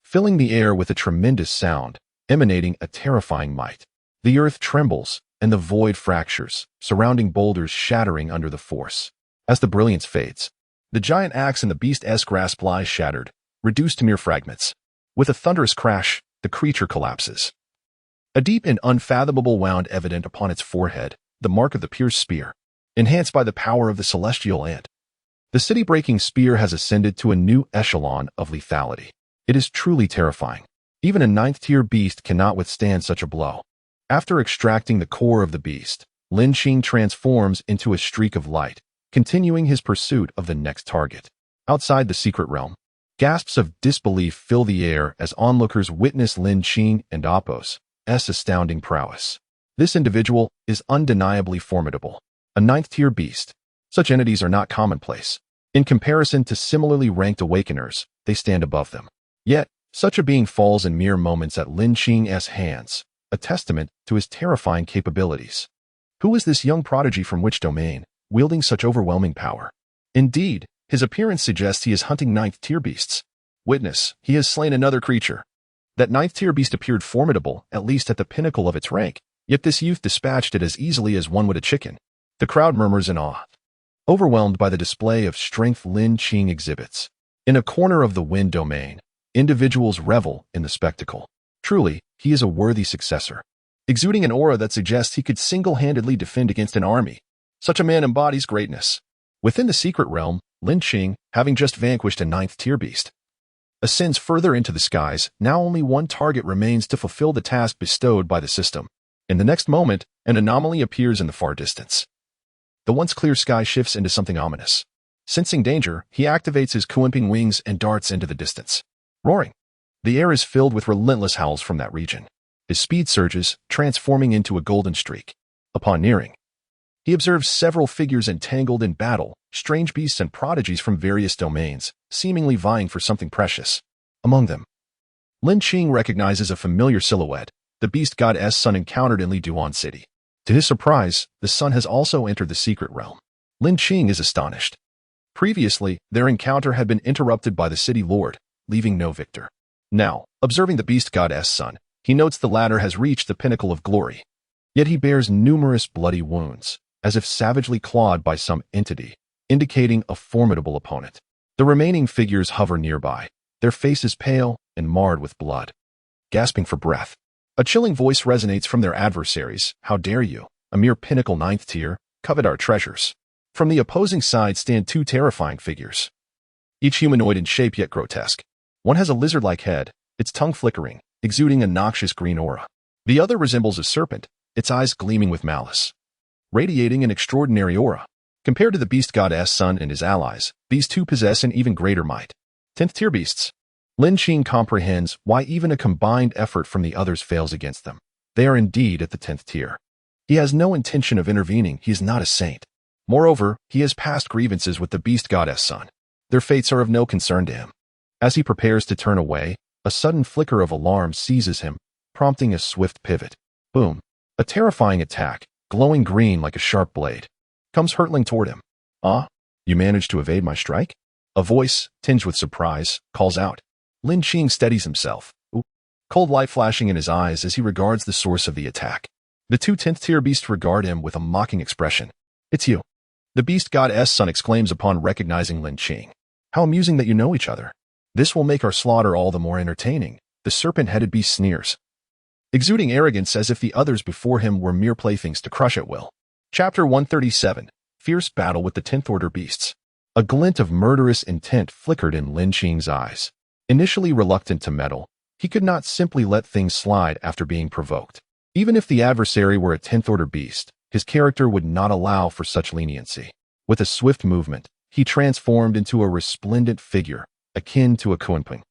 filling the air with a tremendous sound, emanating a terrifying might. The earth trembles, and the void fractures, surrounding boulders shattering under the force. As the brilliance fades, the giant axe in the beast's grasp lies shattered, reduced to mere fragments. With a thunderous crash, the creature collapses. A deep and unfathomable wound evident upon its forehead, the mark of the pierced spear, enhanced by the power of the celestial ant. The city-breaking spear has ascended to a new echelon of lethality. It is truly terrifying. Even a ninth-tier beast cannot withstand such a blow. After extracting the core of the beast, Lin Qing transforms into a streak of light, continuing his pursuit of the next target. Outside the secret realm, gasps of disbelief fill the air as onlookers witness Lin Qing and Apos' astounding prowess. This individual is undeniably formidable, a ninth-tier beast. Such entities are not commonplace. In comparison to similarly ranked awakeners, they stand above them. Yet, such a being falls in mere moments at Lin Qing's hands, a testament to his terrifying capabilities. Who is this young prodigy from which domain, wielding such overwhelming power? Indeed, his appearance suggests he is hunting ninth-tier beasts. Witness, he has slain another creature. That ninth-tier beast appeared formidable, at least at the pinnacle of its rank, yet this youth dispatched it as easily as one would a chicken. The crowd murmurs in awe, overwhelmed by the display of strength Lin Qing exhibits. In a corner of the wind domain, individuals revel in the spectacle. Truly, he is a worthy successor, exuding an aura that suggests he could single-handedly defend against an army. Such a man embodies greatness. Within the secret realm, Lin Qing, having just vanquished a ninth-tier beast, ascends further into the skies. Now only one target remains to fulfill the task bestowed by the system. In the next moment, an anomaly appears in the far distance. The once clear sky shifts into something ominous. Sensing danger, he activates his Kuimping wings and darts into the distance. Roaring, The air is filled with relentless howls from that region. His speed surges, transforming into a golden streak. Upon nearing, he observes several figures entangled in battle, strange beasts and prodigies from various domains, seemingly vying for something precious. Among them, Lin Qing recognizes a familiar silhouette, the beast god S son encountered in Li Duan City. To his surprise, the son has also entered the secret realm. Lin Qing is astonished. Previously, their encounter had been interrupted by the city lord, leaving no victor. Now, observing the beast god S son, he notes the latter has reached the pinnacle of glory. Yet he bears numerous bloody wounds, as if savagely clawed by some entity, indicating a formidable opponent. The remaining figures hover nearby, their faces pale and marred with blood. Gasping for breath, a chilling voice resonates from their adversaries. How dare you, a mere pinnacle 9th tier, covet our treasures? From the opposing side stand two terrifying figures, each humanoid in shape yet grotesque. One has a lizard-like head, its tongue flickering, exuding a noxious green aura. The other resembles a serpent, its eyes gleaming with malice, radiating an extraordinary aura. Compared to the beast god S son and his allies, these two possess an even greater might. 10th tier beasts. Lin Qing comprehends why even a combined effort from the others fails against them. They are indeed at the 10th tier. He has no intention of intervening. He is not a saint. Moreover, he has past grievances with the beast god S son. Their fates are of no concern to him. As he prepares to turn away, a sudden flicker of alarm seizes him, prompting a swift pivot. Boom. A terrifying attack, glowing green like a sharp blade, comes hurtling toward him. Ah, you managed to evade my strike? A voice, tinged with surprise, calls out. Lin Qing steadies himself, cold light flashing in his eyes as he regards the source of the attack. The two 10th tier beasts regard him with a mocking expression. It's you. The beast god S son exclaims upon recognizing Lin Qing. How amusing that you know each other. This will make our slaughter all the more entertaining, the serpent-headed beast sneers, exuding arrogance as if the others before him were mere playthings to crush at will. Chapter 137. Fierce Battle with the 10th Order Beasts. A glint of murderous intent flickered in Lin Qing's eyes. Initially reluctant to meddle, he could not simply let things slide after being provoked. Even if the adversary were a 10th Order beast, his character would not allow for such leniency. With a swift movement, he transformed into a resplendent figure, akin to a kunping.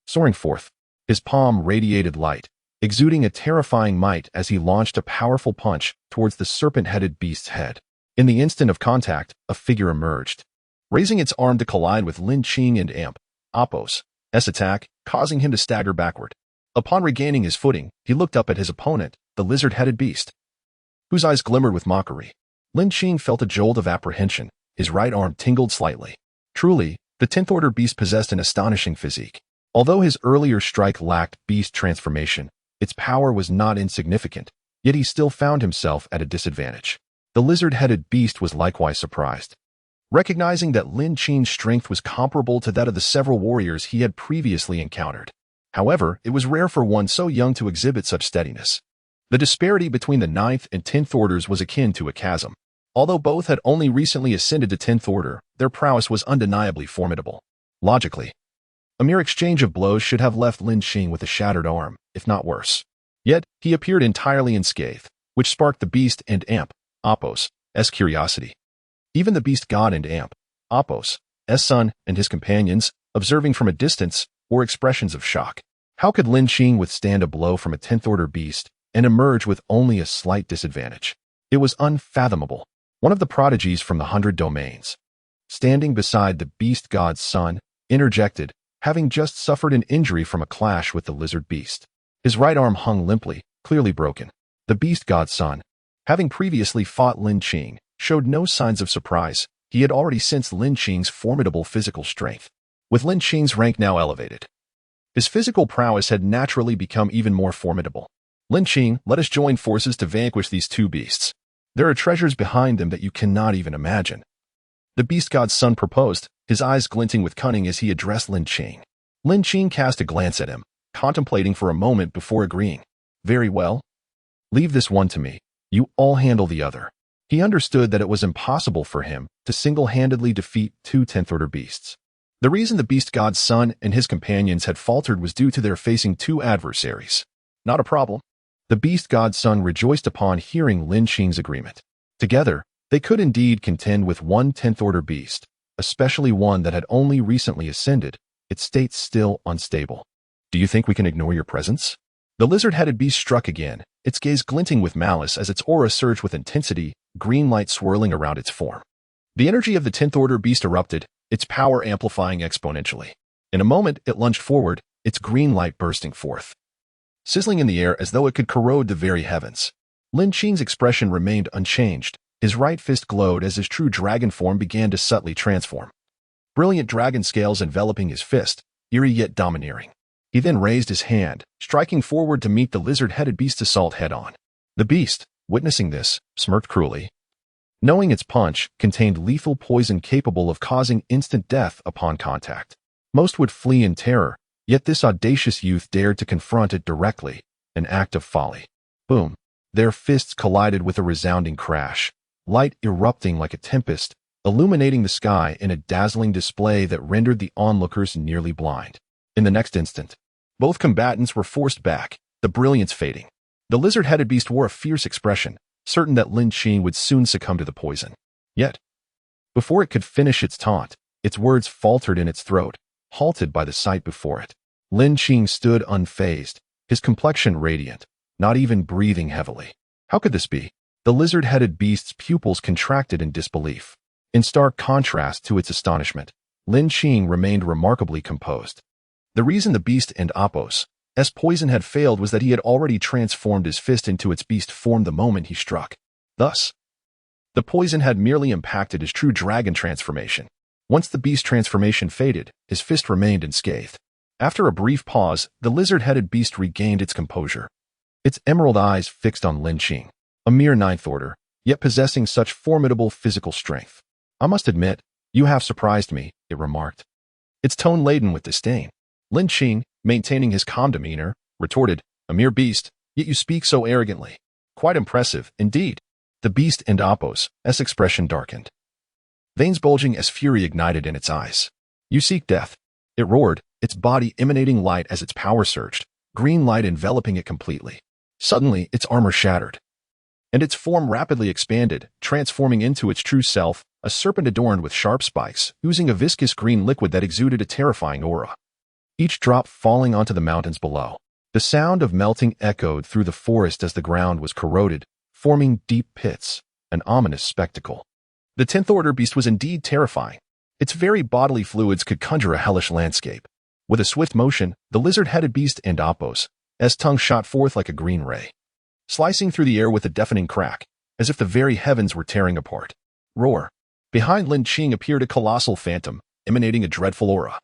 Soaring forth, his palm radiated light, exuding a terrifying might as he launched a powerful punch towards the serpent-headed beast's head. In the instant of contact, a figure emerged, raising its arm to collide with Lin Qing and Amp, Apos, S attack, causing him to stagger backward. Upon regaining his footing, he looked up at his opponent, the lizard-headed beast, whose eyes glimmered with mockery. Lin Qing felt a jolt of apprehension. His right arm tingled slightly. Truly, the 10th Order beast possessed an astonishing physique. Although his earlier strike lacked beast transformation, its power was not insignificant, yet he still found himself at a disadvantage. The lizard-headed beast was likewise surprised, recognizing that Lin Qing's strength was comparable to that of the several warriors he had previously encountered. However, it was rare for one so young to exhibit such steadiness. The disparity between the 9th and 10th Orders was akin to a chasm. Although both had only recently ascended to 10th Order, their prowess was undeniably formidable. Logically, a mere exchange of blows should have left Lin Qing with a shattered arm, if not worse. Yet, he appeared entirely unscathed, which sparked the beast and Amp, Apos, S curiosity. Even the beast god and Amp, Apos, S son, and his companions, observing from a distance, wore expressions of shock. How could Lin Qing withstand a blow from a 10th Order beast and emerge with only a slight disadvantage? It was unfathomable. One of the prodigies from the 100 domains, standing beside the beast god's son, interjected, having just suffered an injury from a clash with the lizard beast. His right arm hung limply, clearly broken. The beast god's son, having previously fought Lin Qing, showed no signs of surprise. He had already sensed Lin Qing's formidable physical strength. With Lin Qing's rank now elevated, his physical prowess had naturally become even more formidable. Lin Qing, let us join forces to vanquish these two beasts. There are treasures behind them that you cannot even imagine. The beast god's son proposed, his eyes glinting with cunning as he addressed Lin Qing. Lin Qing cast a glance at him, contemplating for a moment before agreeing. Very well. Leave this one to me. You all handle the other. He understood that it was impossible for him to single-handedly defeat two 10th Order beasts. The reason the beast god's son and his companions had faltered was due to their facing two adversaries. Not a problem. The beast god's son rejoiced upon hearing Lin Qing's agreement. Together, they could indeed contend with one 10th Order beast, especially one that had only recently ascended, its state still unstable. Do you think we can ignore your presence? The lizard-headed beast struck again, its gaze glinting with malice as its aura surged with intensity, green light swirling around its form. The energy of the 10th Order beast erupted, its power amplifying exponentially. In a moment, it lunged forward, its green light bursting forth, sizzling in the air as though it could corrode the very heavens. Lin Qing's expression remained unchanged. His right fist glowed as his true dragon form began to subtly transform. Brilliant dragon scales enveloping his fist, eerie yet domineering. He then raised his hand, striking forward to meet the lizard-headed beast's assault head-on. The beast, witnessing this, smirked cruelly, knowing its punch contained lethal poison capable of causing instant death upon contact. Most would flee in terror, yet this audacious youth dared to confront it directly, an act of folly. Boom! Their fists collided with a resounding crash, light erupting like a tempest, illuminating the sky in a dazzling display that rendered the onlookers nearly blind. In the next instant, both combatants were forced back, the brilliance fading. The lizard-headed beast wore a fierce expression, certain that Lin Qing would soon succumb to the poison. Yet, before it could finish its taunt, its words faltered in its throat, halted by the sight before it. Lin Qing stood unfazed, his complexion radiant, not even breathing heavily. How could this be? The lizard-headed beast's pupils contracted in disbelief. In stark contrast to its astonishment, Lin Qing remained remarkably composed. The reason the beast and Apos' poison had failed was that he had already transformed his fist into its beast form the moment he struck. Thus, the poison had merely impacted his true dragon transformation. Once the beast transformation faded, his fist remained unscathed. After a brief pause, the lizard-headed beast regained its composure, its emerald eyes fixed on Lin Qing, a mere 9th Order, yet possessing such formidable physical strength. I must admit, you have surprised me, it remarked, its tone laden with disdain. Lin Qing, maintaining his calm demeanor, retorted, a mere beast, yet you speak so arrogantly. Quite impressive, indeed. The beast and Apos' expression darkened, veins bulging as fury ignited in its eyes. You seek death. It roared, its body emanating light as its power surged, green light enveloping it completely. Suddenly, its armor shattered, and its form rapidly expanded, transforming into its true self, a serpent adorned with sharp spikes, oozing a viscous green liquid that exuded a terrifying aura. Each drop falling onto the mountains below. The sound of melting echoed through the forest as the ground was corroded, forming deep pits, an ominous spectacle. The 10th Order beast was indeed terrifying. Its very bodily fluids could conjure a hellish landscape. With a swift motion, the lizard-headed beast and Apos' tongue shot forth like a green ray, slicing through the air with a deafening crack, as if the very heavens were tearing apart. Roar! Behind Lin Qing appeared a colossal phantom, emanating a dreadful aura,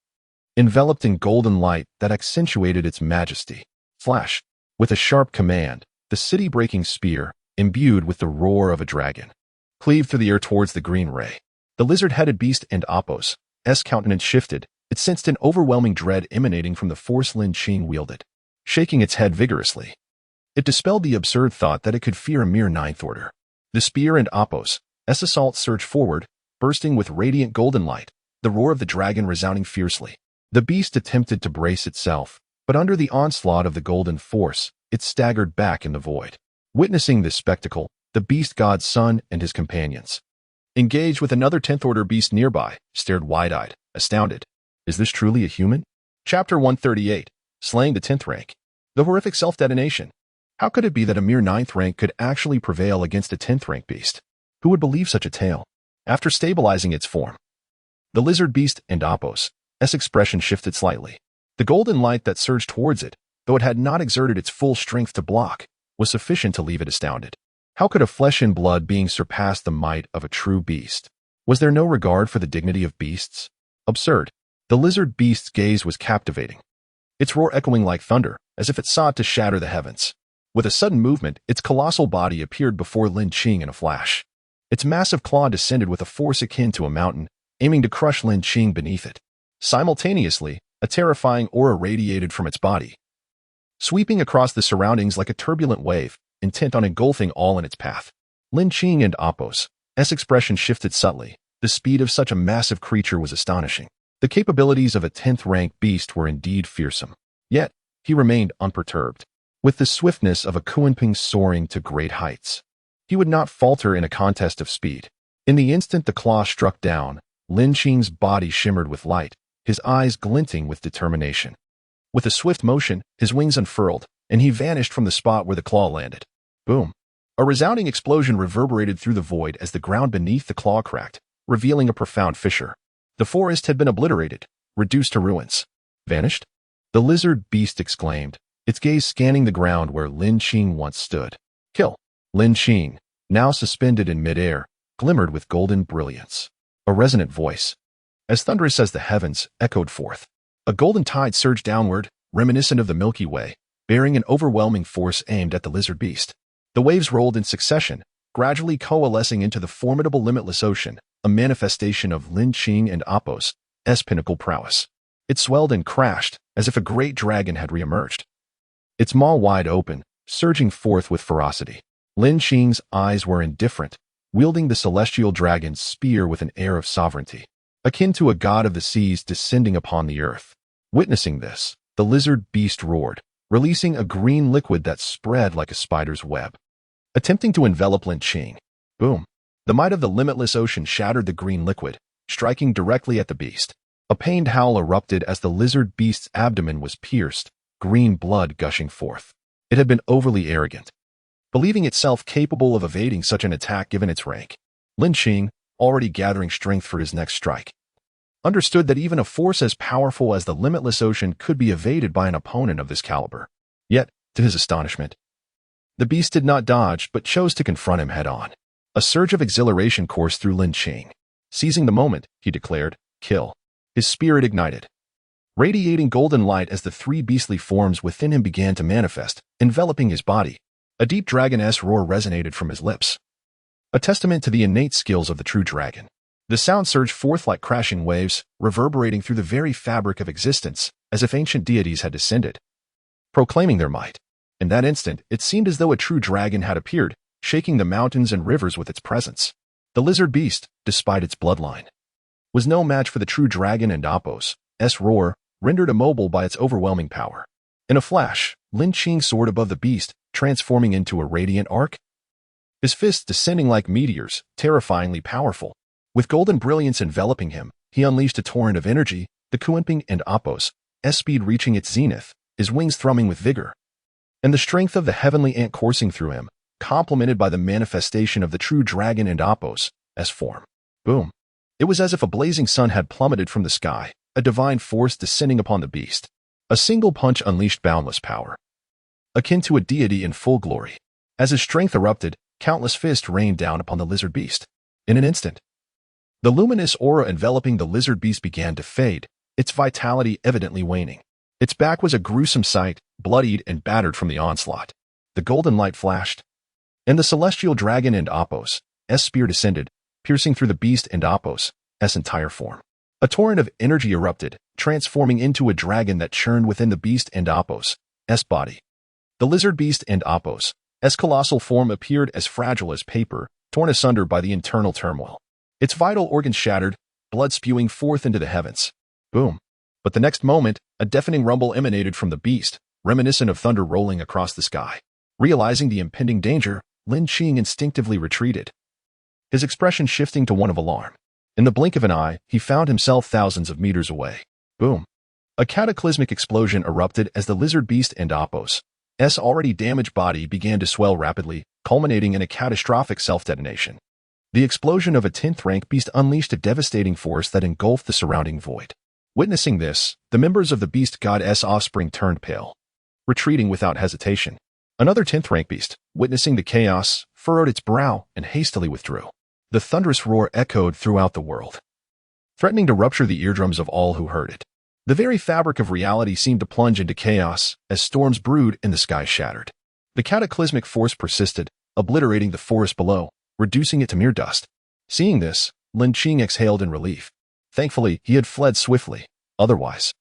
enveloped in golden light that accentuated its majesty. Flash! With a sharp command, the city-breaking spear, imbued with the roar of a dragon, cleaved through the air towards the green ray. The lizard-headed beast and Apos' countenance shifted. It sensed an overwhelming dread emanating from the force Lin Qing wielded. Shaking its head vigorously, it dispelled the absurd thought that it could fear a mere 9th Order. The spear and Apos' assault surged forward, bursting with radiant golden light, the roar of the dragon resounding fiercely. The beast attempted to brace itself, but under the onslaught of the golden force, it staggered back in the void. Witnessing this spectacle, the beast god's son and his companions, engaged with another 10th Order beast nearby, stared wide-eyed, astounded. Is this truly a human? Chapter 138, Slaying the 10th Rank. The horrific self-detonation. How could it be that a mere 9th rank could actually prevail against a 10th rank beast? Who would believe such a tale? After stabilizing its form, the lizard beast and Apos' expression shifted slightly. The golden light that surged towards it, though it had not exerted its full strength to block, was sufficient to leave it astounded. How could a flesh and blood being surpass the might of a true beast? Was there no regard for the dignity of beasts? Absurd. The lizard beast's gaze was captivating, its roar echoing like thunder, as if it sought to shatter the heavens. With a sudden movement, its colossal body appeared before Lin Qing in a flash. Its massive claw descended with a force akin to a mountain, aiming to crush Lin Qing beneath it. Simultaneously, a terrifying aura radiated from its body, sweeping across the surroundings like a turbulent wave, intent on engulfing all in its path. Lin Qing and Apos' expression shifted subtly. The speed of such a massive creature was astonishing. The capabilities of a 10th rank beast were indeed fearsome. Yet, he remained unperturbed. With the swiftness of a Kunping soaring to great heights, he would not falter in a contest of speed. In the instant the claw struck down, Lin Qing's body shimmered with light, his eyes glinting with determination. With a swift motion, his wings unfurled, and he vanished from the spot where the claw landed. Boom! A resounding explosion reverberated through the void as the ground beneath the claw cracked, revealing a profound fissure. The forest had been obliterated, reduced to ruins. Vanished? The lizard beast exclaimed, its gaze scanning the ground where Lin Qing once stood. Kill! Lin Qing, now suspended in midair, glimmered with golden brilliance. A resonant voice, as thunderous as the heavens, echoed forth. A golden tide surged downward, reminiscent of the Milky Way, bearing an overwhelming force aimed at the lizard beast. The waves rolled in succession, gradually coalescing into the formidable limitless ocean, a manifestation of Lin Qing and Apos' pinnacle prowess. It swelled and crashed, as if a great dragon had reemerged. Its maw wide open, surging forth with ferocity. Lin Qing's eyes were indifferent, wielding the celestial dragon's spear with an air of sovereignty, akin to a god of the seas descending upon the earth. Witnessing this, the lizard beast roared, releasing a green liquid that spread like a spider's web, attempting to envelop Lin Qing. Boom! The might of the limitless ocean shattered the green liquid, striking directly at the beast. A pained howl erupted as the lizard beast's abdomen was pierced, green blood gushing forth. It had been overly arrogant, believing itself capable of evading such an attack given its rank. Lin Qing, already gathering strength for his next strike, understood that even a force as powerful as the limitless ocean could be evaded by an opponent of this caliber. Yet, to his astonishment, the beast did not dodge but chose to confront him head-on. A surge of exhilaration coursed through Lin Qing. Seizing the moment, he declared, "Kill." His spirit ignited, radiating golden light as the three beastly forms within him began to manifest, enveloping his body. A deep dragon-esque roar resonated from his lips, a testament to the innate skills of the true dragon. The sound surged forth like crashing waves, reverberating through the very fabric of existence, as if ancient deities had descended, proclaiming their might. In that instant, it seemed as though a true dragon had appeared, shaking the mountains and rivers with its presence. The lizard beast, despite its bloodline, was no match for the true dragon, and Apos' roar, rendered immobile by its overwhelming power. In a flash, Lin Qing soared above the beast, transforming into a radiant arc, his fists descending like meteors, terrifyingly powerful. With golden brilliance enveloping him, he unleashed a torrent of energy, the Kuanping and Apos' speed reaching its zenith, his wings thrumming with vigor, and the strength of the heavenly ant coursing through him, complemented by the manifestation of the true dragon and Apos' form. Boom! It was as if a blazing sun had plummeted from the sky, a divine force descending upon the beast. A single punch unleashed boundless power, akin to a deity in full glory. As his strength erupted, countless fists rained down upon the lizard beast. In an instant, the luminous aura enveloping the lizard beast began to fade, its vitality evidently waning. Its back was a gruesome sight, bloodied and battered from the onslaught. The golden light flashed, and the celestial dragon and Apos' spear descended, piercing through the beast and Apos' entire form. A torrent of energy erupted, transforming into a dragon that churned within the beast and Apos' body. The lizard beast and Apos' colossal form appeared as fragile as paper, torn asunder by the internal turmoil. Its vital organs shattered, blood spewing forth into the heavens. Boom! But the next moment, a deafening rumble emanated from the beast, reminiscent of thunder rolling across the sky. Realizing the impending danger, Lin Qing instinctively retreated, his expression shifting to one of alarm. In the blink of an eye, he found himself thousands of meters away. Boom! A cataclysmic explosion erupted as the lizard beast and Apos' already damaged body began to swell rapidly, culminating in a catastrophic self-detonation. The explosion of a 10th-rank beast unleashed a devastating force that engulfed the surrounding void. Witnessing this, the members of the beast god's offspring turned pale, retreating without hesitation. Another 10th-rank beast, witnessing the chaos, furrowed its brow and hastily withdrew. The thunderous roar echoed throughout the world, threatening to rupture the eardrums of all who heard it. The very fabric of reality seemed to plunge into chaos as storms brewed and the sky shattered. The cataclysmic force persisted, obliterating the forest below, reducing it to mere dust. Seeing this, Lin Qing exhaled in relief. Thankfully, he had fled swiftly. Otherwise,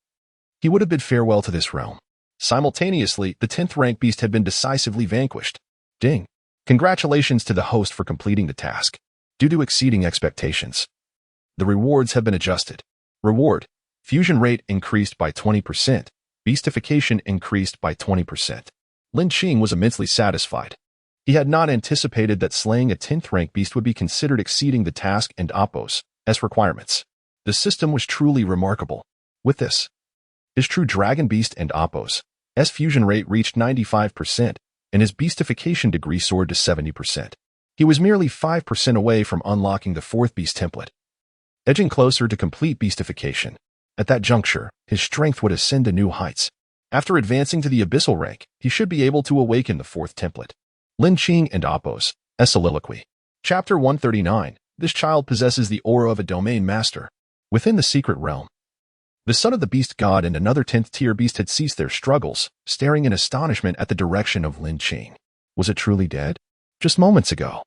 he would have bid farewell to this realm. Simultaneously, the 10th-rank beast had been decisively vanquished. Ding! Congratulations to the host for completing the task. Due to exceeding expectations, the rewards have been adjusted. Reward: fusion rate increased by 20%. Beastification increased by 20%. Lin Qing was immensely satisfied. He had not anticipated that slaying a 10th-rank beast would be considered exceeding the task and Apos' requirements. The system was truly remarkable. With this, His true dragon beast and Apos' fusion rate reached 95%, and his beastification degree soared to 70%. He was merely 5% away from unlocking the fourth beast template, edging closer to complete beastification. At that juncture, his strength would ascend to new heights. After advancing to the abyssal rank, he should be able to awaken the fourth template. Lin Qing and Apos' soliloquy. Chapter 139. This child possesses the aura of a domain master. Within the secret realm, the son of the beast god and another 10th tier beast had ceased their struggles, staring in astonishment at the direction of Lin Qing. Was it truly dead? Just moments ago,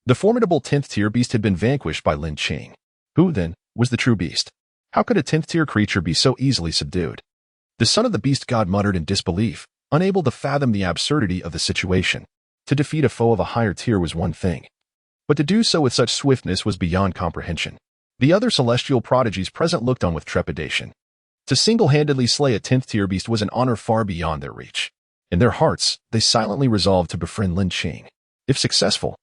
the formidable 10th tier beast had been vanquished by Lin Qing. Who, then, was the true beast? How could a 10th tier creature be so easily subdued? The son of the beast god muttered in disbelief, unable to fathom the absurdity of the situation. To defeat a foe of a higher tier was one thing, but to do so with such swiftness was beyond comprehension. The other celestial prodigies present looked on with trepidation. To single-handedly slay a 10th tier beast was an honor far beyond their reach. In their hearts, they silently resolved to befriend Lin Qing. If successful,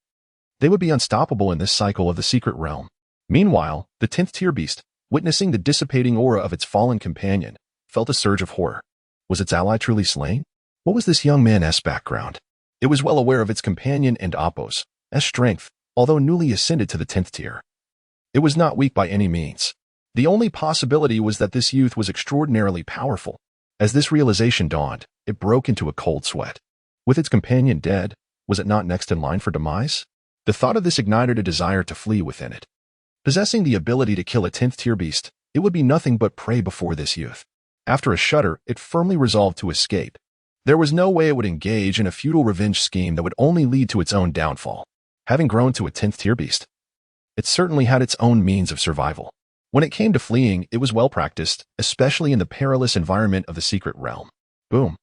they would be unstoppable in this cycle of the secret realm. Meanwhile, the 10th tier beast, witnessing the dissipating aura of its fallen companion, felt a surge of horror. Was its ally truly slain? What was this young man's background? It was well aware of its companion and Apos' strength, although newly ascended to the 10th tier. It was not weak by any means. The only possibility was that this youth was extraordinarily powerful. As this realization dawned, it broke into a cold sweat. With its companion dead, was it not next in line for demise? The thought of this ignited a desire to flee within it. Possessing the ability to kill a 10th tier beast, it would be nothing but prey before this youth. After a shudder, it firmly resolved to escape. There was no way it would engage in a futile revenge scheme that would only lead to its own downfall. Having grown to a 10th tier beast, it certainly had its own means of survival. When it came to fleeing, it was well practiced, especially in the perilous environment of the secret realm. Boom.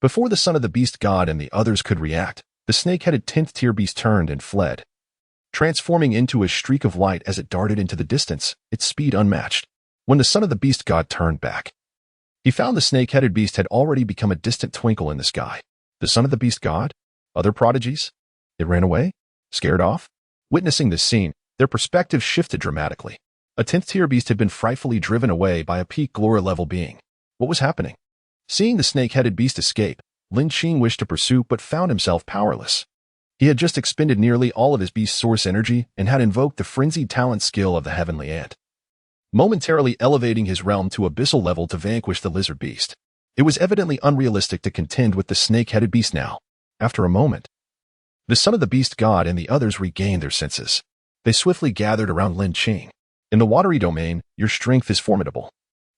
Before the son of the beast god and the others could react, the snake-headed 10th tier beast turned and fled, transforming into a streak of light as it darted into the distance, its speed unmatched. When the son of the beast god turned back, he found the snake-headed beast had already become a distant twinkle in the sky. The son of the beast god? Other prodigies? It ran away? Scared off? Witnessing this scene, their perspective shifted dramatically. A 10th tier beast had been frightfully driven away by a peak glory level being. What was happening? Seeing the snake-headed beast escape, Lin Qing wished to pursue but found himself powerless. He had just expended nearly all of his beast source energy and had invoked the frenzied talent skill of the heavenly ant, momentarily elevating his realm to abyssal level to vanquish the lizard beast. It was evidently unrealistic to contend with the snake-headed beast now. After a moment, the son of the beast god and the others regained their senses. They swiftly gathered around Lin Qing. In the watery domain, your strength is formidable.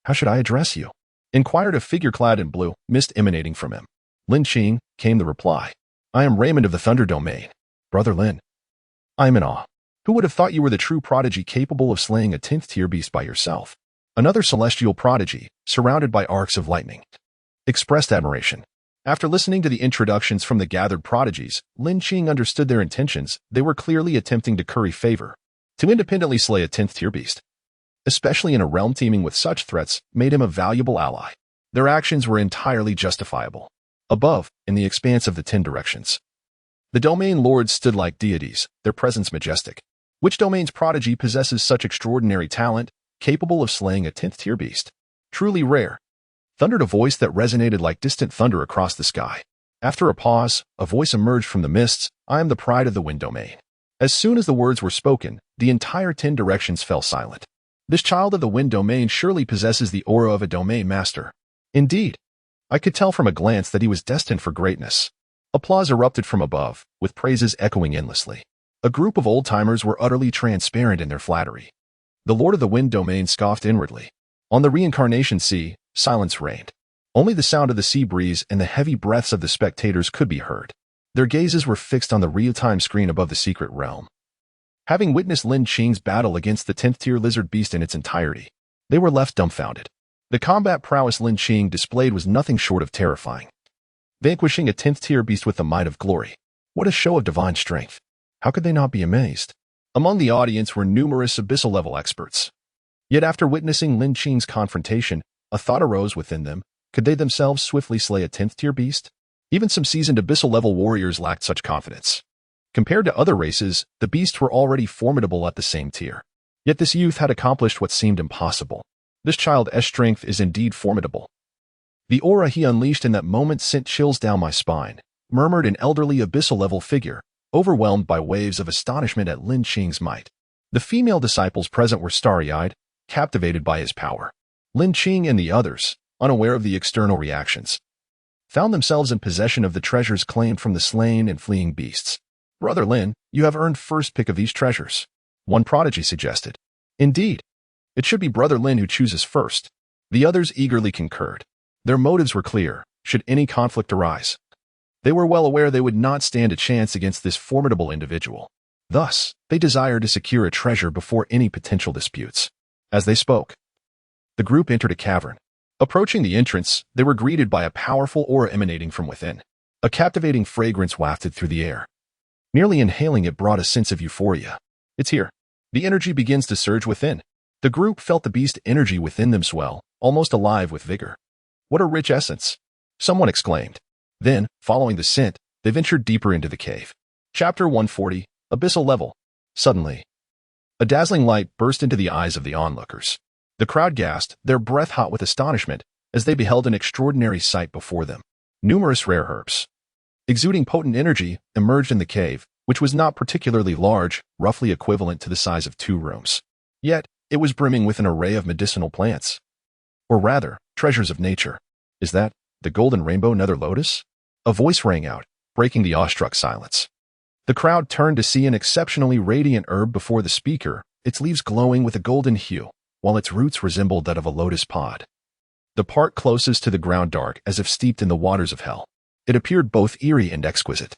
How should I address you? Inquired a figure clad in blue, mist emanating from him. Lin Qing, came the reply. I am Raymond of the Thunder Domain. Brother Lin. I am in awe. Who would have thought you were the true prodigy capable of slaying a 10th tier beast by yourself? Another celestial prodigy, surrounded by arcs of lightning, expressed admiration. After listening to the introductions from the gathered prodigies, Lin Qing understood their intentions. They were clearly attempting to curry favor. To independently slay a 10th tier beast, especially in a realm teeming with such threats, made him a valuable ally. Their actions were entirely justifiable. Above, in the expanse of the 10 directions, the domain lords stood like deities, their presence majestic. Which domain's prodigy possesses such extraordinary talent, capable of slaying a 10th tier beast? Truly rare. Thundered a voice that resonated like distant thunder across the sky. After a pause, a voice emerged from the mists. I am the pride of the wind domain. As soon as the words were spoken, the entire 10 directions fell silent. This child of the wind domain surely possesses the aura of a domain master. Indeed, I could tell from a glance that he was destined for greatness. Applause erupted from above, with praises echoing endlessly. A group of old-timers were utterly transparent in their flattery. The Lord of the Wind Domain scoffed inwardly. On the reincarnation sea, silence reigned. Only the sound of the sea breeze and the heavy breaths of the spectators could be heard. Their gazes were fixed on the real-time screen above the secret realm. Having witnessed Lin Qing's battle against the 10th tier lizard beast in its entirety, they were left dumbfounded. The combat prowess Lin Qing displayed was nothing short of terrifying. Vanquishing a 10th tier beast with the might of glory. What a show of divine strength. How could they not be amazed? Among the audience were numerous abyssal-level experts. Yet after witnessing Lin Qing's confrontation, a thought arose within them. Could they themselves swiftly slay a 10th tier beast? Even some seasoned abyssal-level warriors lacked such confidence. Compared to other races, the beasts were already formidable at the same tier. Yet this youth had accomplished what seemed impossible. This child's strength is indeed formidable. The aura he unleashed in that moment sent chills down my spine, murmured an elderly abyssal-level figure, overwhelmed by waves of astonishment at Lin Qing's might. The female disciples present were starry-eyed, captivated by his power. Lin Qing and the others, unaware of the external reactions, found themselves in possession of the treasures claimed from the slain and fleeing beasts. "Brother Lin, you have earned first pick of these treasures," one prodigy suggested. "Indeed. It should be Brother Lin who chooses first." The others eagerly concurred. Their motives were clear, should any conflict arise. They were well aware they would not stand a chance against this formidable individual. Thus, they desired to secure a treasure before any potential disputes. As they spoke, the group entered a cavern. Approaching the entrance, they were greeted by a powerful aura emanating from within. A captivating fragrance wafted through the air. Merely inhaling it brought a sense of euphoria. "It's here." The energy begins to surge within. The group felt the beast energy within them swell, almost alive with vigor. "What a rich essence," someone exclaimed. Then, following the scent, they ventured deeper into the cave. Chapter 140, Abyssal Level. Suddenly, a dazzling light burst into the eyes of the onlookers. The crowd gasped, their breath hot with astonishment, as they beheld an extraordinary sight before them. Numerous rare herbs, exuding potent energy, emerged in the cave, which was not particularly large, roughly equivalent to the size of 2 rooms. Yet, it was brimming with an array of medicinal plants. Or rather, treasures of nature. "Is that the golden rainbow nether lotus?" A voice rang out, breaking the awestruck silence. The crowd turned to see an exceptionally radiant herb before the speaker, its leaves glowing with a golden hue, while its roots resembled that of a lotus pod. The part closest to the ground dark as if steeped in the waters of hell. It appeared both eerie and exquisite.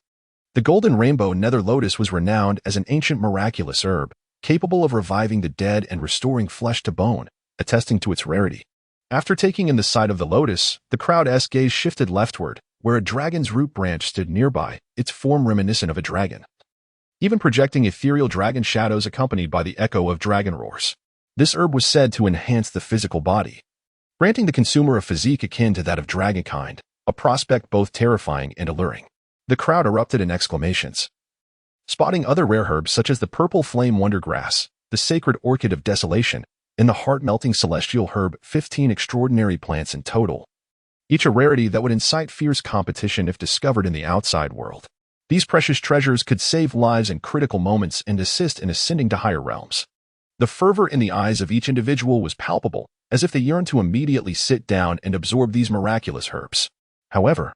The golden rainbow nether lotus was renowned as an ancient miraculous herb, capable of reviving the dead and restoring flesh to bone, attesting to its rarity. After taking in the sight of the lotus, the crowd's gaze shifted leftward, where a dragon's root branch stood nearby, its form reminiscent of a dragon, even projecting ethereal dragon shadows accompanied by the echo of dragon roars. This herb was said to enhance the physical body, granting the consumer a physique akin to that of dragonkind, a prospect both terrifying and alluring. The crowd erupted in exclamations. Spotting other rare herbs such as the purple flame wondergrass, the sacred orchid of desolation, and the heart-melting celestial herb, 15 extraordinary plants in total, each a rarity that would incite fierce competition if discovered in the outside world. These precious treasures could save lives in critical moments and assist in ascending to higher realms. The fervor in the eyes of each individual was palpable, as if they yearned to immediately sit down and absorb these miraculous herbs. However,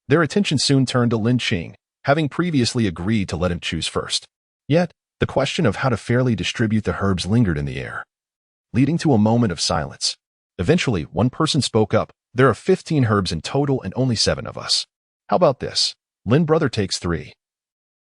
their attention soon turned to Lin Qing, having previously agreed to let him choose first. Yet, the question of how to fairly distribute the herbs lingered in the air, leading to a moment of silence. Eventually, one person spoke up. "There are 15 herbs in total and only 7 of us. How about this? Lin brother takes 3.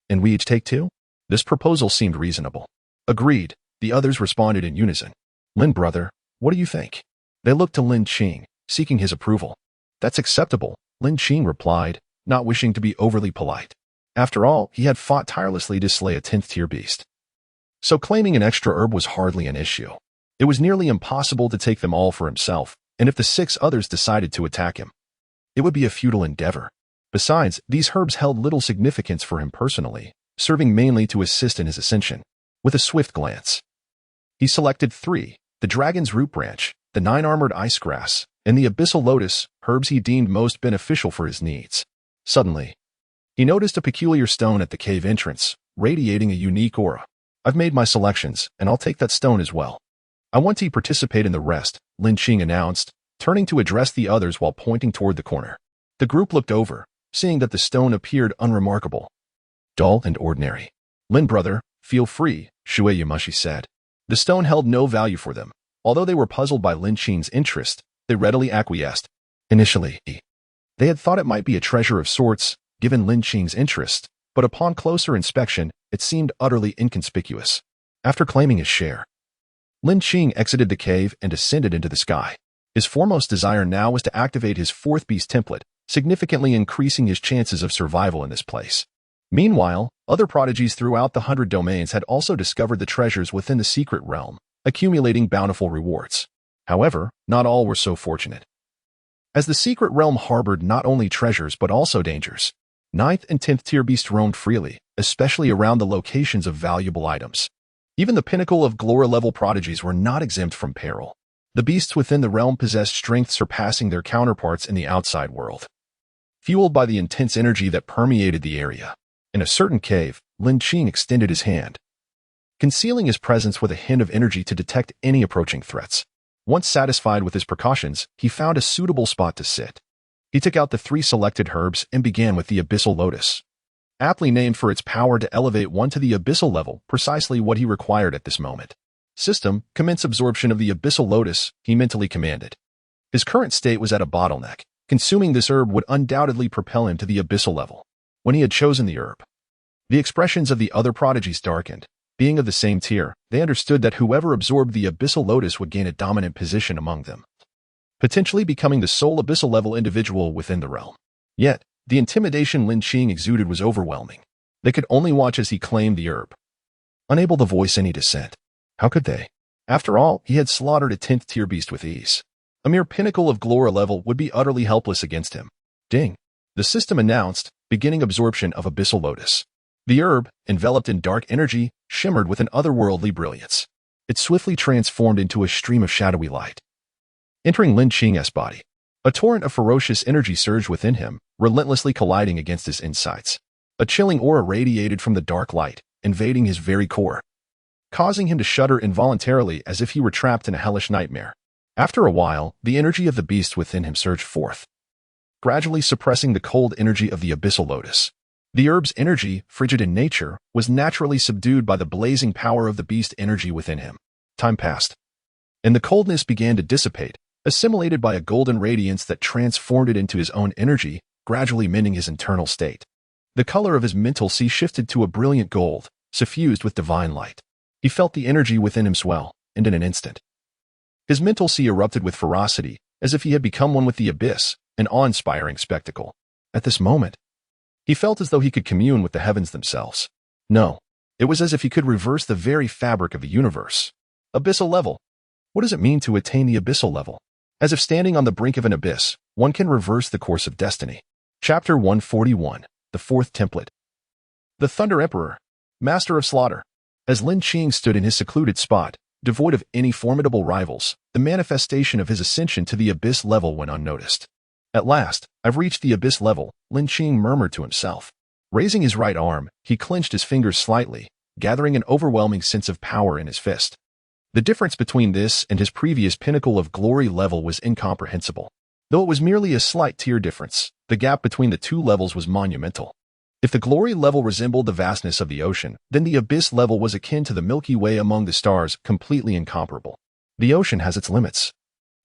And we each take 2? This proposal seemed reasonable. Agreed, the others responded in unison. "Lin brother, what do you think?" They looked to Lin Qing, seeking his approval. "That's acceptable," Lin Qing replied, not wishing to be overly polite. After all, he had fought tirelessly to slay a 10th-tier beast. So claiming an extra herb was hardly an issue. It was nearly impossible to take them all for himself, and if the 6 others decided to attack him, it would be a futile endeavor. Besides, these herbs held little significance for him personally, serving mainly to assist in his ascension. With a swift glance, he selected 3, the dragon's root branch, the 9-armored ice grass, and the abyssal lotus, herbs he deemed most beneficial for his needs. Suddenly, he noticed a peculiar stone at the cave entrance, radiating a unique aura. "I've made my selections, and I'll take that stone as well. I want to participate in the rest," Lin Qing announced, turning to address the others while pointing toward the corner. The group looked over, seeing that the stone appeared unremarkable, dull and ordinary. "Lin brother, feel free," Shui Yamashi said. The stone held no value for them. Although they were puzzled by Lin Qing's interest, they readily acquiesced. Initially, they had thought it might be a treasure of sorts, given Lin Qing's interest, but upon closer inspection, it seemed utterly inconspicuous. After claiming his share, Lin Qing exited the cave and ascended into the sky. His foremost desire now was to activate his 4th beast template, significantly increasing his chances of survival in this place. Meanwhile, other prodigies throughout the 100 domains had also discovered the treasures within the secret realm, accumulating bountiful rewards. However, not all were so fortunate, as the secret realm harbored not only treasures but also dangers. 9th and 10th tier beasts roamed freely, especially around the locations of valuable items. Even the pinnacle of Glora-level prodigies were not exempt from peril. The beasts within the realm possessed strength surpassing their counterparts in the outside world. Fueled by the intense energy that permeated the area, in a certain cave, Lin Qing extended his hand, concealing his presence with a hint of energy to detect any approaching threats. Once satisfied with his precautions, he found a suitable spot to sit. He took out the 3 selected herbs and began with the Abyssal Lotus. Aptly named for its power to elevate one to the abyssal level, precisely what he required at this moment. System, commence absorption of the Abyssal Lotus, he mentally commanded. His current state was at a bottleneck. Consuming this herb would undoubtedly propel him to the abyssal level. When he had chosen the herb, the expressions of the other prodigies darkened. Being of the same tier, they understood that whoever absorbed the Abyssal Lotus would gain a dominant position among them, potentially becoming the sole abyssal-level individual within the realm. Yet, the intimidation Lin Qing exuded was overwhelming. They could only watch as he claimed the herb, unable to voice any dissent. How could they? After all, he had slaughtered a 10th-tier beast with ease. A mere pinnacle of Glora level would be utterly helpless against him. Ding! The system announced, beginning absorption of Abyssal Lotus. The herb, enveloped in dark energy, shimmered with an otherworldly brilliance. It swiftly transformed into a stream of shadowy light, entering Lin Qing's body. A torrent of ferocious energy surged within him, relentlessly colliding against his insides. A chilling aura radiated from the dark light, invading his very core, causing him to shudder involuntarily as if he were trapped in a hellish nightmare. After a while, the energy of the beast within him surged forth, gradually suppressing the cold energy of the Abyssal Lotus. The herb's energy, frigid in nature, was naturally subdued by the blazing power of the beast energy within him. Time passed, and the coldness began to dissipate, assimilated by a golden radiance that transformed it into his own energy, gradually mending his internal state. The color of his mental sea shifted to a brilliant gold, suffused with divine light. He felt the energy within him swell, and in an instant, his mental sea erupted with ferocity, as if he had become one with the abyss, an awe-inspiring spectacle. At this moment, he felt as though he could commune with the heavens themselves. No, it was as if he could reverse the very fabric of the universe. Abyssal level. What does it mean to attain the abyssal level? As if standing on the brink of an abyss, one can reverse the course of destiny. Chapter 141, The Fourth Template. The Thunder Emperor, Master of Slaughter. As Lin Qing stood in his secluded spot, devoid of any formidable rivals, the manifestation of his ascension to the abyss level went unnoticed. At last, I've reached the abyss level, Lin Qing murmured to himself. Raising his right arm, he clenched his fingers slightly, gathering an overwhelming sense of power in his fist. The difference between this and his previous pinnacle of glory level was incomprehensible. Though it was merely a slight tier difference, the gap between the two levels was monumental. If the glory level resembled the vastness of the ocean, then the abyss level was akin to the Milky Way among the stars, completely incomparable. The ocean has its limits,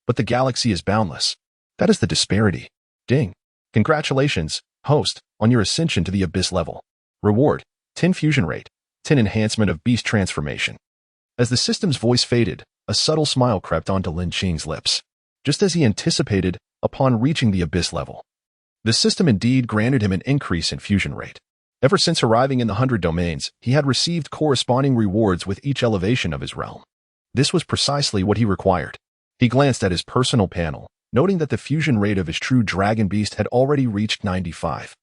but the galaxy is boundless. That is the disparity. Ding. Congratulations, host, on your ascension to the abyss level. Reward, 10 fusion rate, 10 enhancement of beast transformation. As the system's voice faded, a subtle smile crept onto Lin Qing's lips. Just as he anticipated, upon reaching the abyss level, the system indeed granted him an increase in fusion rate. Ever since arriving in the 100 domains, he had received corresponding rewards with each elevation of his realm. This was precisely what he required. He glanced at his personal panel, noting that the fusion rate of his true dragon beast had already reached 95.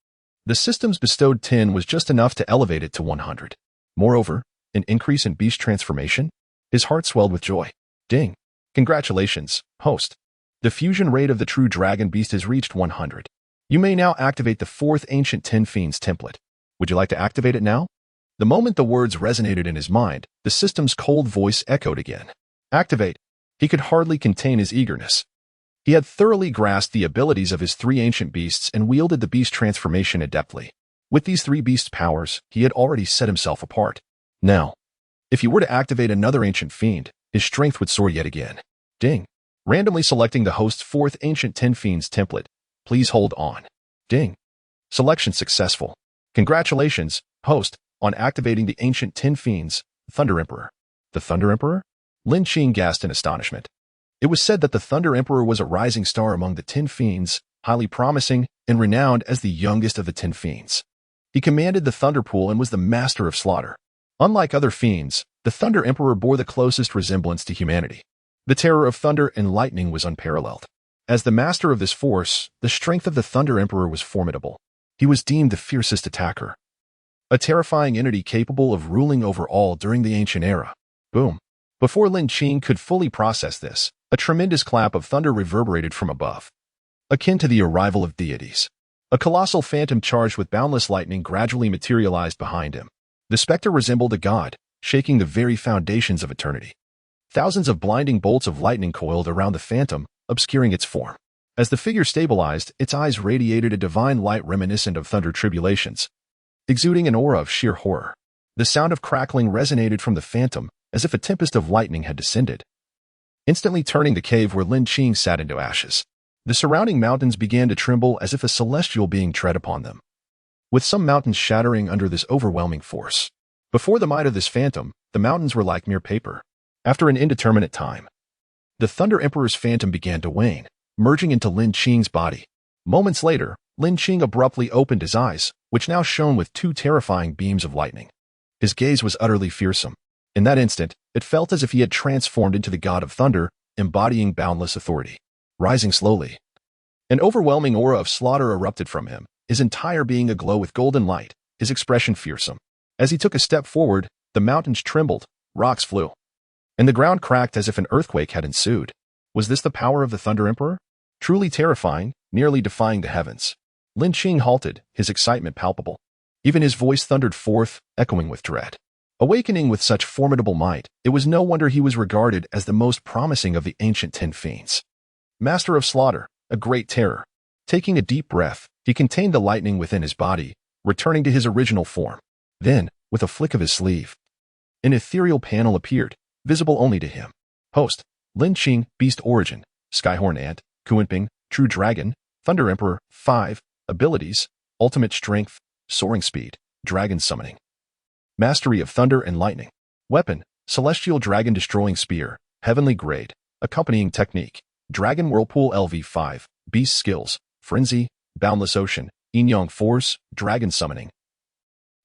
The system's bestowed 10 was just enough to elevate it to 100. Moreover, an increase in beast transformation? His heart swelled with joy. Ding. Congratulations, host. The fusion rate of the true dragon beast has reached 100. You may now activate the 4th Ancient 10 Fiends template. Would you like to activate it now? The moment the words resonated in his mind, the system's cold voice echoed again. Activate. He could hardly contain his eagerness. He had thoroughly grasped the abilities of his 3 ancient beasts and wielded the beast transformation adeptly. With these 3 beast powers, he had already set himself apart. Now, if he were to activate another ancient fiend, his strength would soar yet again. Ding. Randomly selecting the host's 4th Ancient 10 Fiends template. Please hold on. Ding. Selection successful. Congratulations, host, on activating the Ancient 10 Fiends, Thunder Emperor. The Thunder Emperor? Lin Qing gasped in astonishment. It was said that the Thunder Emperor was a rising star among the 10 Fiends, highly promising and renowned as the youngest of the 10 Fiends. He commanded the Thunder Pool and was the master of slaughter. Unlike other fiends, the Thunder Emperor bore the closest resemblance to humanity. The terror of thunder and lightning was unparalleled. As the master of this force, the strength of the Thunder Emperor was formidable. He was deemed the fiercest attacker, a terrifying entity capable of ruling over all during the ancient era. Boom. Before Lin Qing could fully process this, A tremendous clap of thunder reverberated from above, akin to the arrival of deities. A colossal phantom charged with boundless lightning gradually materialized behind him. The specter resembled a god, shaking the very foundations of eternity. Thousands of blinding bolts of lightning coiled around the phantom, obscuring its form. As the figure stabilized, its eyes radiated a divine light reminiscent of thunder tribulations, exuding an aura of sheer horror. The sound of crackling resonated from the phantom, as if a tempest of lightning had descended, instantly turning the cave where Lin Qing sat into ashes. The surrounding mountains began to tremble as if a celestial being tread upon them, with some mountains shattering under this overwhelming force. Before the might of this phantom, the mountains were like mere paper. After an indeterminate time, the Thunder Emperor's phantom began to wane, merging into Lin Qing's body. Moments later, Lin Qing abruptly opened his eyes, which now shone with two terrifying beams of lightning. His gaze was utterly fearsome. In that instant, it felt as if he had transformed into the god of thunder, embodying boundless authority. Rising slowly, an overwhelming aura of slaughter erupted from him, his entire being aglow with golden light, his expression fearsome. As he took a step forward, the mountains trembled, rocks flew, and the ground cracked as if an earthquake had ensued. Was this the power of the Thunder Emperor? Truly terrifying, nearly defying the heavens. Lin Qing halted, his excitement palpable. Even his voice thundered forth, echoing with dread. Awakening with such formidable might, it was no wonder he was regarded as the most promising of the ancient 10 fiends. Master of slaughter, a great terror. Taking a deep breath, he contained the lightning within his body, returning to his original form. Then, with a flick of his sleeve, an ethereal panel appeared, visible only to him. Host: Lin Qing, Beast Origin, Skyhorn Ant, Kunping, True Dragon, Thunder Emperor, 5, Abilities, Ultimate Strength, Soaring Speed, Dragon Summoning. Mastery of Thunder and Lightning. Weapon: Celestial Dragon Destroying Spear, Heavenly Grade. Accompanying Technique: Dragon Whirlpool LV5, Beast Skills, Frenzy, Boundless Ocean, Yin-Yang Force, Dragon Summoning.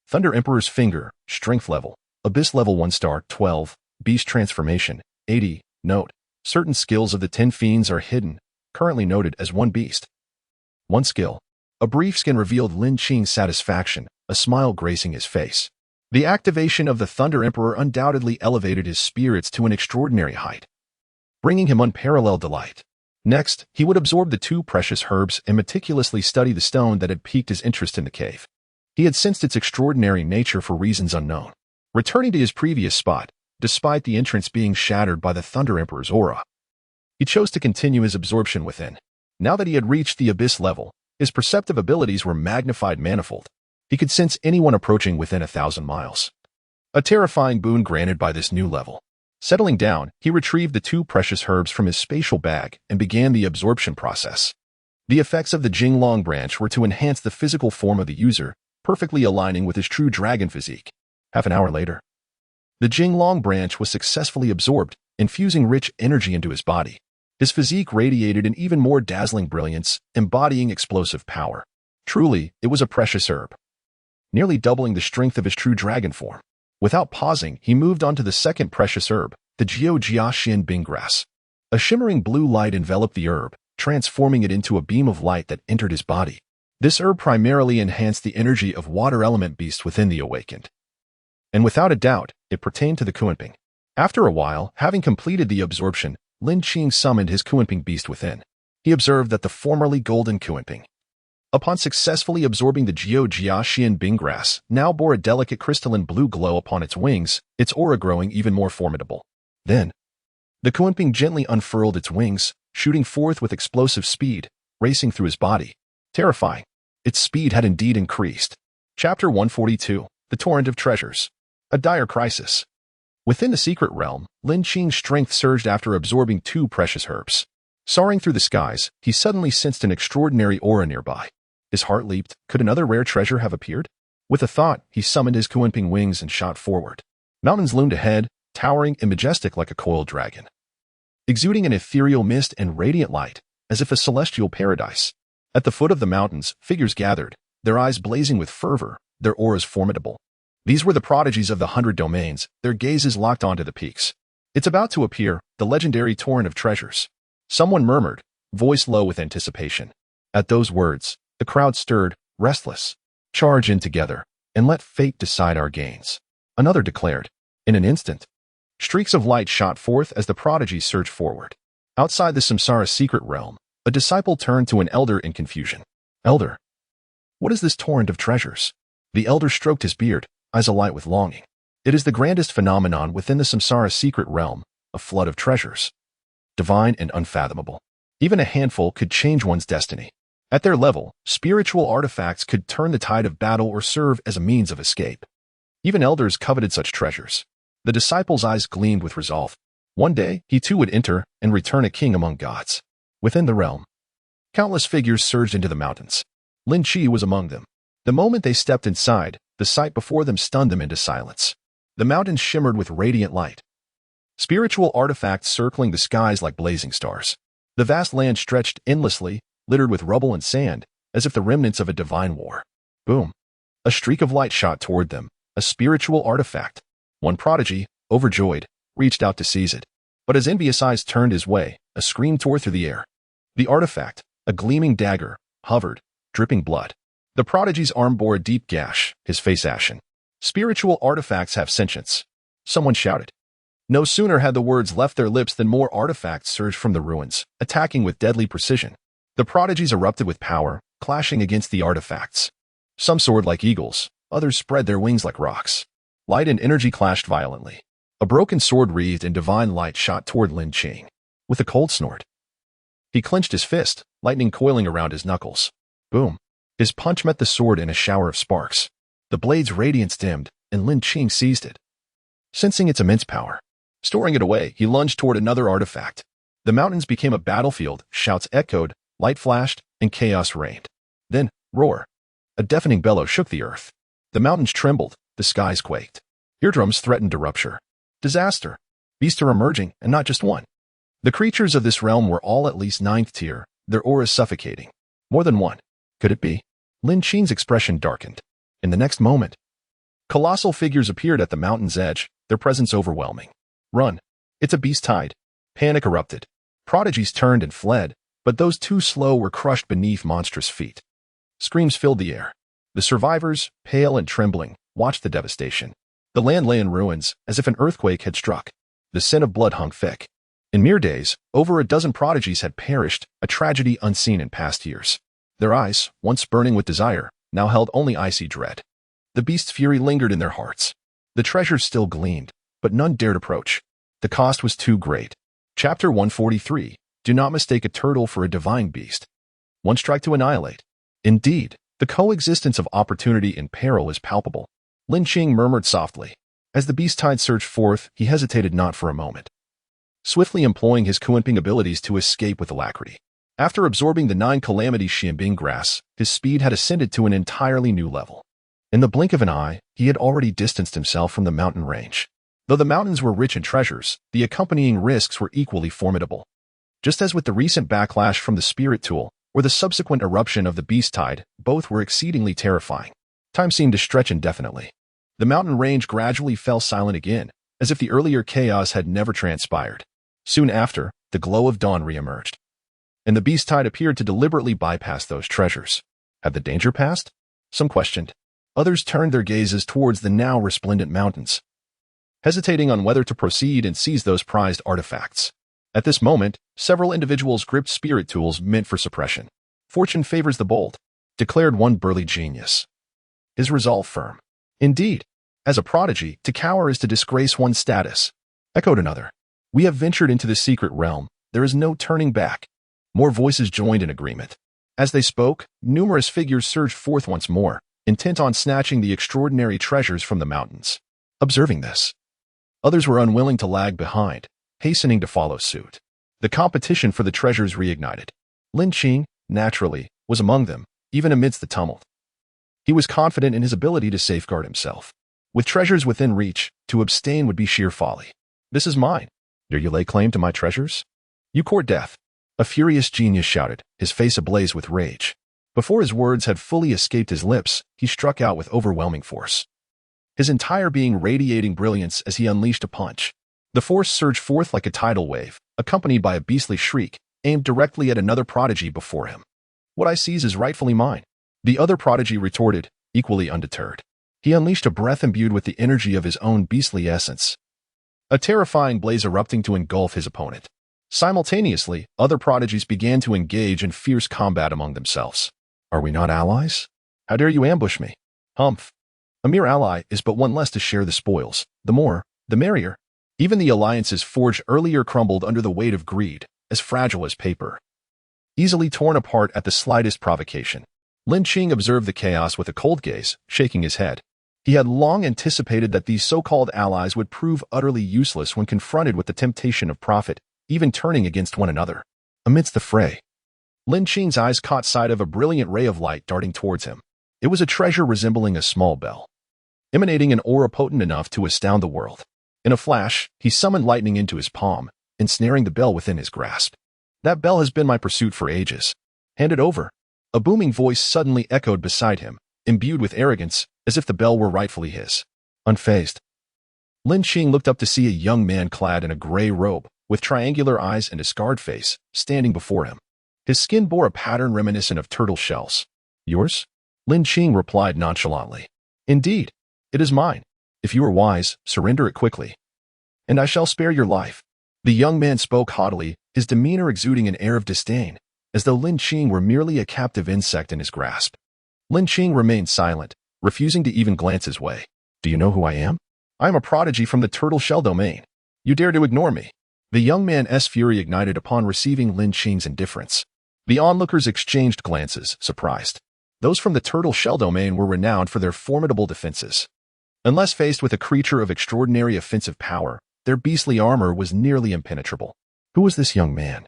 Thunder Emperor's Finger, Strength Level, Abyss Level 1 star, 12, Beast Transformation, 80. Note: certain skills of the 10 fiends are hidden, currently noted as 1 beast. 1 skill. A brief scan revealed Lin Qing's satisfaction, a smile gracing his face. The activation of the Thunder Emperor undoubtedly elevated his spirits to an extraordinary height, bringing him unparalleled delight. Next, he would absorb the 2 precious herbs and meticulously study the stone that had piqued his interest in the cave. He had sensed its extraordinary nature for reasons unknown. Returning to his previous spot, despite the entrance being shattered by the Thunder Emperor's aura, he chose to continue his absorption within. Now that he had reached the abyss level, his perceptive abilities were magnified manifold. He could sense anyone approaching within 1,000 miles. A terrifying boon granted by this new level. Settling down, he retrieved the 2 precious herbs from his spatial bag and began the absorption process. The effects of the Jinglong branch were to enhance the physical form of the user, perfectly aligning with his true dragon physique. Half an hour later, the Jinglong branch was successfully absorbed, infusing rich energy into his body. His physique radiated an even more dazzling brilliance, embodying explosive power. Truly, it was a precious herb, nearly doubling the strength of his true dragon form. Without pausing, he moved on to the second precious herb, the Jiaojiaxian Binggrass. A shimmering blue light enveloped the herb, transforming it into a beam of light that entered his body. This herb primarily enhanced the energy of water element beasts within the awakened, and without a doubt, it pertained to the Kunping. After a while, having completed the absorption, Lin Qing summoned his Kunping beast within. He observed that the formerly golden Kunping, upon successfully absorbing the Jiaojiaxian Binggrass, now bore a delicate crystalline blue glow upon its wings, its aura growing even more formidable. Then, the Kunping gently unfurled its wings, shooting forth with explosive speed, racing through his body. Terrifying. Its speed had indeed increased. Chapter 142. The Torrent of Treasures. A dire crisis. Within the secret realm, Lin Qing's strength surged after absorbing 2 precious herbs. Soaring through the skies, he suddenly sensed an extraordinary aura nearby. His heart leaped. Could another rare treasure have appeared? With a thought, he summoned his Kunping wings and shot forward. Mountains loomed ahead, towering and majestic like a coiled dragon, exuding an ethereal mist and radiant light, as if a celestial paradise. At the foot of the mountains, figures gathered, their eyes blazing with fervor, their auras formidable. These were the prodigies of the 100 domains, their gazes locked onto the peaks. It's about to appear, the legendary torrent of treasures. Someone murmured, voice low with anticipation. At those words, the crowd stirred, restless. Charge in together, and let fate decide our gains. Another declared. In an instant, streaks of light shot forth as the prodigies surged forward. Outside the samsara secret realm, a disciple turned to an elder in confusion. Elder, what is this torrent of treasures? The elder stroked his beard, eyes alight with longing. It is the grandest phenomenon within the samsara secret realm, a flood of treasures. Divine and unfathomable. Even a handful could change one's destiny. At their level, spiritual artifacts could turn the tide of battle or serve as a means of escape. Even elders coveted such treasures. The disciple's eyes gleamed with resolve. One day, he too would enter and return a king among gods. Within the realm, countless figures surged into the mountains. Lin Qing was among them. The moment they stepped inside, the sight before them stunned them into silence. The mountains shimmered with radiant light. Spiritual artifacts circling the skies like blazing stars. The vast land stretched endlessly, littered with rubble and sand, as if the remnants of a divine war. Boom! A streak of light shot toward them, a spiritual artifact. One prodigy, overjoyed, reached out to seize it. But as envious eyes turned his way, a scream tore through the air. The artifact, a gleaming dagger, hovered, dripping blood. The prodigy's arm bore a deep gash, his face ashen. Spiritual artifacts have sentience. Someone shouted. No sooner had the words left their lips than more artifacts surged from the ruins, attacking with deadly precision. The prodigies erupted with power, clashing against the artifacts. Some soared like eagles, others spread their wings like rocks. Light and energy clashed violently. A broken sword wreathed in divine light shot toward Lin Qing. With a cold snort, he clenched his fist, lightning coiling around his knuckles. Boom! His punch met the sword in a shower of sparks. The blade's radiance dimmed, and Lin Qing seized it. Sensing its immense power, storing it away, he lunged toward another artifact. The mountains became a battlefield, shouts echoed, light flashed, and chaos reigned. Then, roar! A deafening bellow shook the earth. The mountains trembled, the skies quaked. Eardrums threatened to rupture. Disaster! Beasts are emerging, and not just one. The creatures of this realm were all at least 9th tier, their auras suffocating. More than one. Could it be? Lin Qing's expression darkened. In the next moment, colossal figures appeared at the mountain's edge, their presence overwhelming. Run! It's a beast tide. Panic erupted. Prodigies turned and fled, but those too slow were crushed beneath monstrous feet. Screams filled the air. The survivors, pale and trembling, watched the devastation. The land lay in ruins, as if an earthquake had struck. The scent of blood hung thick. In mere days, over a dozen prodigies had perished, a tragedy unseen in past years. Their eyes, once burning with desire, now held only icy dread. The beast's fury lingered in their hearts. The treasures still gleamed, but none dared approach. The cost was too great. Chapter 143. Do not mistake a turtle for a divine beast. One strike to annihilate. Indeed, the coexistence of opportunity and peril is palpable. Lin Qing murmured softly. As the beast tide surged forth, he hesitated not for a moment, swiftly employing his Kunping abilities to escape with alacrity. After absorbing the 9 calamities Xianbing grass, his speed had ascended to an entirely new level. In the blink of an eye, he had already distanced himself from the mountain range. Though the mountains were rich in treasures, the accompanying risks were equally formidable. Just as with the recent backlash from the spirit tool, or the subsequent eruption of the beast tide, both were exceedingly terrifying. Time seemed to stretch indefinitely. The mountain range gradually fell silent again, as if the earlier chaos had never transpired. Soon after, the glow of dawn re-emerged, and the beast tide appeared to deliberately bypass those treasures. Had the danger passed? Some questioned. Others turned their gazes towards the now resplendent mountains, hesitating on whether to proceed and seize those prized artifacts. At this moment, several individuals gripped spirit tools meant for suppression. Fortune favors the bold, declared one burly genius, his resolve firm. Indeed, as a prodigy, to cower is to disgrace one's status, echoed another. We have ventured into the secret realm. There is no turning back. More voices joined in agreement. As they spoke, numerous figures surged forth once more, intent on snatching the extraordinary treasures from the mountains. Observing this, others were unwilling to lag behind, hastening to follow suit. The competition for the treasures reignited. Lin Qing, naturally, was among them, even amidst the tumult. He was confident in his ability to safeguard himself. With treasures within reach, to abstain would be sheer folly. This is mine. Dare you lay claim to my treasures? You court death. A furious genius shouted, his face ablaze with rage. Before his words had fully escaped his lips, he struck out with overwhelming force, his entire being radiating brilliance as he unleashed a punch. The force surged forth like a tidal wave, accompanied by a beastly shriek, aimed directly at another prodigy before him. What I seize is rightfully mine. The other prodigy retorted, equally undeterred. He unleashed a breath imbued with the energy of his own beastly essence, a terrifying blaze erupting to engulf his opponent. Simultaneously, other prodigies began to engage in fierce combat among themselves. Are we not allies? How dare you ambush me? Humph. A mere ally is but one less to share the spoils. The more, the merrier. Even the alliances forged earlier crumbled under the weight of greed, as fragile as paper. Easily torn apart at the slightest provocation. Lin Qing observed the chaos with a cold gaze, shaking his head. He had long anticipated that these so-called allies would prove utterly useless when confronted with the temptation of profit, even turning against one another. Amidst the fray, Lin Qing's eyes caught sight of a brilliant ray of light darting towards him. It was a treasure resembling a small bell, emanating an aura potent enough to astound the world. In a flash, he summoned lightning into his palm, ensnaring the bell within his grasp. That bell has been my pursuit for ages. Hand it over. A booming voice suddenly echoed beside him, imbued with arrogance, as if the bell were rightfully his. Unfazed, Lin Qing looked up to see a young man clad in a gray robe, with triangular eyes and a scarred face, standing before him. His skin bore a pattern reminiscent of turtle shells. Yours? Lin Qing replied nonchalantly. Indeed, it is mine. If you are wise, surrender it quickly, and I shall spare your life. The young man spoke haughtily, his demeanor exuding an air of disdain, as though Lin Qing were merely a captive insect in his grasp. Lin Qing remained silent, refusing to even glance his way. Do you know who I am? I am a prodigy from the turtle shell domain. You dare to ignore me? The young man's fury ignited upon receiving Lin Qing's indifference. The onlookers exchanged glances, surprised. Those from the turtle shell domain were renowned for their formidable defenses. Unless faced with a creature of extraordinary offensive power, their beastly armor was nearly impenetrable. Who was this young man?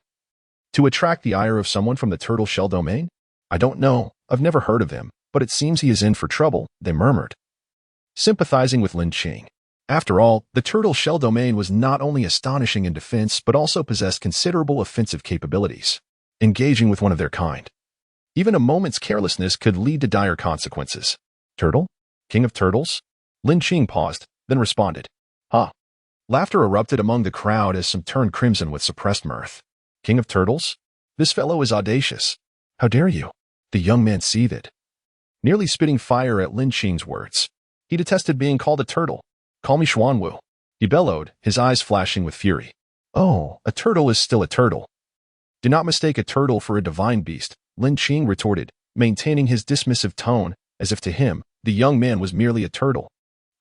To attract the ire of someone from the turtle shell domain? I don't know, I've never heard of him, but it seems he is in for trouble, they murmured, sympathizing with Lin Qing. After all, the turtle shell domain was not only astonishing in defense but also possessed considerable offensive capabilities. Engaging with one of their kind, even a moment's carelessness could lead to dire consequences. Turtle? King of turtles? Lin Qing paused, then responded. Ha! Laughter erupted among the crowd as some turned crimson with suppressed mirth. King of turtles? This fellow is audacious. How dare you? The young man seethed, nearly spitting fire at Lin Qing's words. He detested being called a turtle. Call me Xuanwu, he bellowed, his eyes flashing with fury. Oh, a turtle is still a turtle. Do not mistake a turtle for a divine beast, Lin Qing retorted, maintaining his dismissive tone, as if to him, the young man was merely a turtle.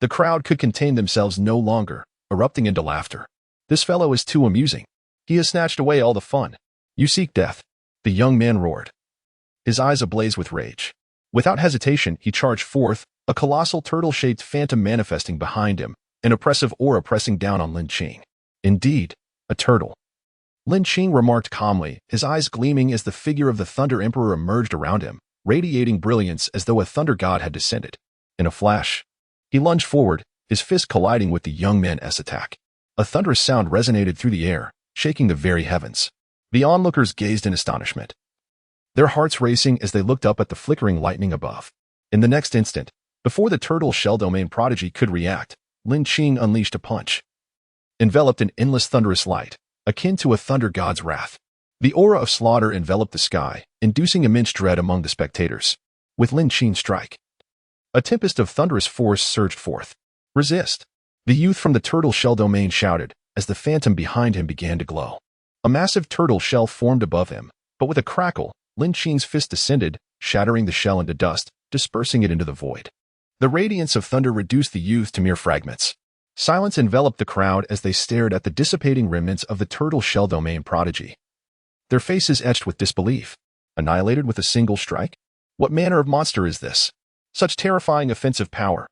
The crowd could contain themselves no longer, erupting into laughter. This fellow is too amusing. He has snatched away all the fun. You seek death, the young man roared, his eyes ablaze with rage. Without hesitation, he charged forth, a colossal turtle-shaped phantom manifesting behind him, an oppressive aura pressing down on Lin Qing. Indeed, a turtle. Lin Qing remarked calmly, his eyes gleaming as the figure of the Thunder Emperor emerged around him, radiating brilliance as though a thunder god had descended. In a flash, he lunged forward, his fist colliding with the young man's attack. A thunderous sound resonated through the air, shaking the very heavens. The onlookers gazed in astonishment, their hearts racing as they looked up at the flickering lightning above. In the next instant, before the turtle shell domain prodigy could react, Lin Qing unleashed a punch, enveloped in endless thunderous light, akin to a thunder god's wrath. The aura of slaughter enveloped the sky, inducing immense dread among the spectators. With Lin Qing's strike, a tempest of thunderous force surged forth. Resist! The youth from the turtle shell domain shouted, as the phantom behind him began to glow. A massive turtle shell formed above him, but with a crackle, Lin Qing's fist descended, shattering the shell into dust, dispersing it into the void. The radiance of thunder reduced the youth to mere fragments. Silence enveloped the crowd as they stared at the dissipating remnants of the turtle shell domain prodigy, their faces etched with disbelief. Annihilated with a single strike? What manner of monster is this? Such terrifying offensive power.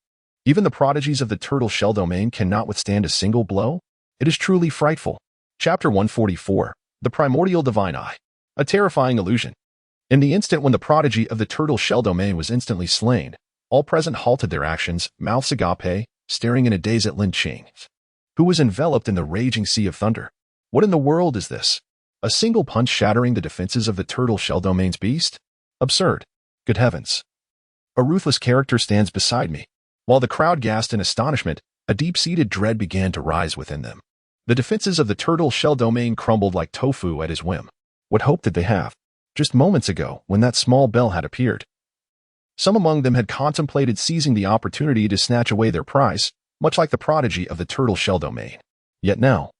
Even the prodigies of the turtle shell domain cannot withstand a single blow? It is truly frightful. Chapter 144, The Primordial Divine Eye. A terrifying illusion. In the instant when the prodigy of the turtle shell domain was instantly slain, all present halted their actions, mouths agape, staring in a daze at Lin Qing, who was enveloped in the raging sea of thunder. What in the world is this? A single punch shattering the defenses of the turtle shell domain's beast? Absurd. Good heavens. A ruthless character stands beside me. While the crowd gasped in astonishment, a deep-seated dread began to rise within them. The defenses of the turtle shell domain crumbled like tofu at his whim. What hope did they have? Just moments ago, when that small bell had appeared, some among them had contemplated seizing the opportunity to snatch away their prize, much like the prodigy of the turtle shell domain. Yet now,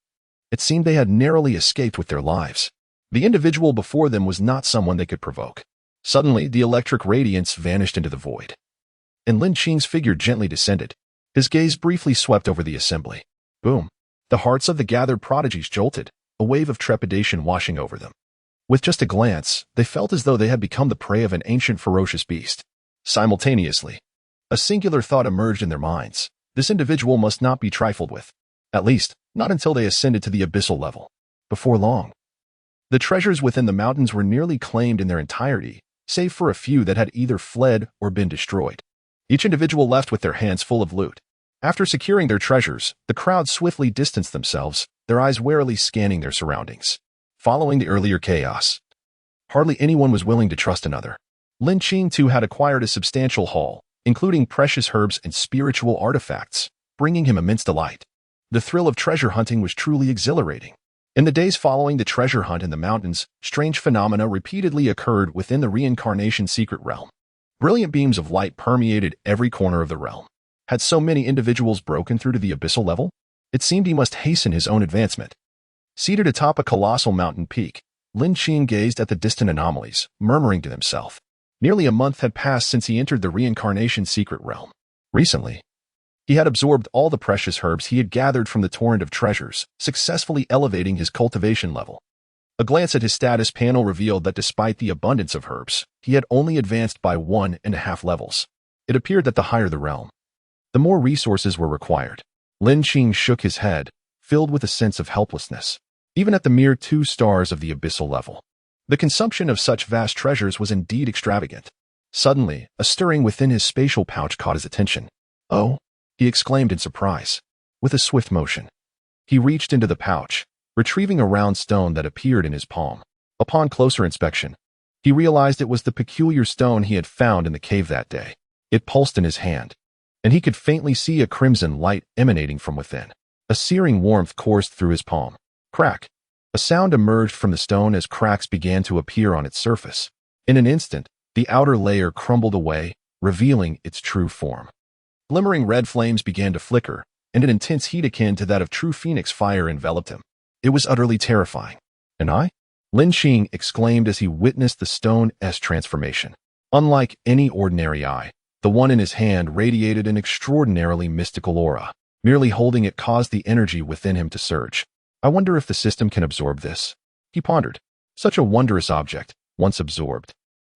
It seemed they had narrowly escaped with their lives. The individual before them was not someone they could provoke. Suddenly, the electric radiance vanished into the void, and Lin Qing's figure gently descended. His gaze briefly swept over the assembly. Boom! The hearts of the gathered prodigies jolted, a wave of trepidation washing over them. With just a glance, they felt as though they had become the prey of an ancient ferocious beast. Simultaneously, a singular thought emerged in their minds. This individual must not be trifled with. At least, not until they ascended to the abyssal level. Before long, the treasures within the mountains were nearly claimed in their entirety, save for a few that had either fled or been destroyed. Each individual left with their hands full of loot. After securing their treasures, the crowd swiftly distanced themselves, their eyes warily scanning their surroundings. Following the earlier chaos, hardly anyone was willing to trust another. Lin Qing too had acquired a substantial haul, including precious herbs and spiritual artifacts, bringing him immense delight. The thrill of treasure hunting was truly exhilarating. In the days following the treasure hunt in the mountains, strange phenomena repeatedly occurred within the reincarnation secret realm. Brilliant beams of light permeated every corner of the realm. Had so many individuals broken through to the abyssal level? It seemed he must hasten his own advancement. Seated atop a colossal mountain peak, Lin Qing gazed at the distant anomalies, murmuring to himself. Nearly a month had passed since he entered the reincarnation secret realm. Recently, he had absorbed all the precious herbs he had gathered from the torrent of treasures, successfully elevating his cultivation level. A glance at his status panel revealed that despite the abundance of herbs, he had only advanced by 1.5 levels. It appeared that the higher the realm, the more resources were required. Lin Qing shook his head, filled with a sense of helplessness. Even at the mere 2 stars of the abyssal level, the consumption of such vast treasures was indeed extravagant. Suddenly, a stirring within his spatial pouch caught his attention. "Oh!" he exclaimed in surprise. With a swift motion, he reached into the pouch, retrieving a round stone that appeared in his palm. Upon closer inspection, he realized it was the peculiar stone he had found in the cave that day. It pulsed in his hand, and he could faintly see a crimson light emanating from within. A searing warmth coursed through his palm. Crack! A sound emerged from the stone as cracks began to appear on its surface. In an instant, the outer layer crumbled away, revealing its true form. Glimmering red flames began to flicker, and an intense heat akin to that of true phoenix fire enveloped him. It was utterly terrifying. "An eye?" Lin Qing exclaimed as he witnessed the stone's transformation. Unlike any ordinary eye, the one in his hand radiated an extraordinarily mystical aura. Merely holding it caused the energy within him to surge. "I wonder if the system can absorb this," he pondered. Such a wondrous object, once absorbed,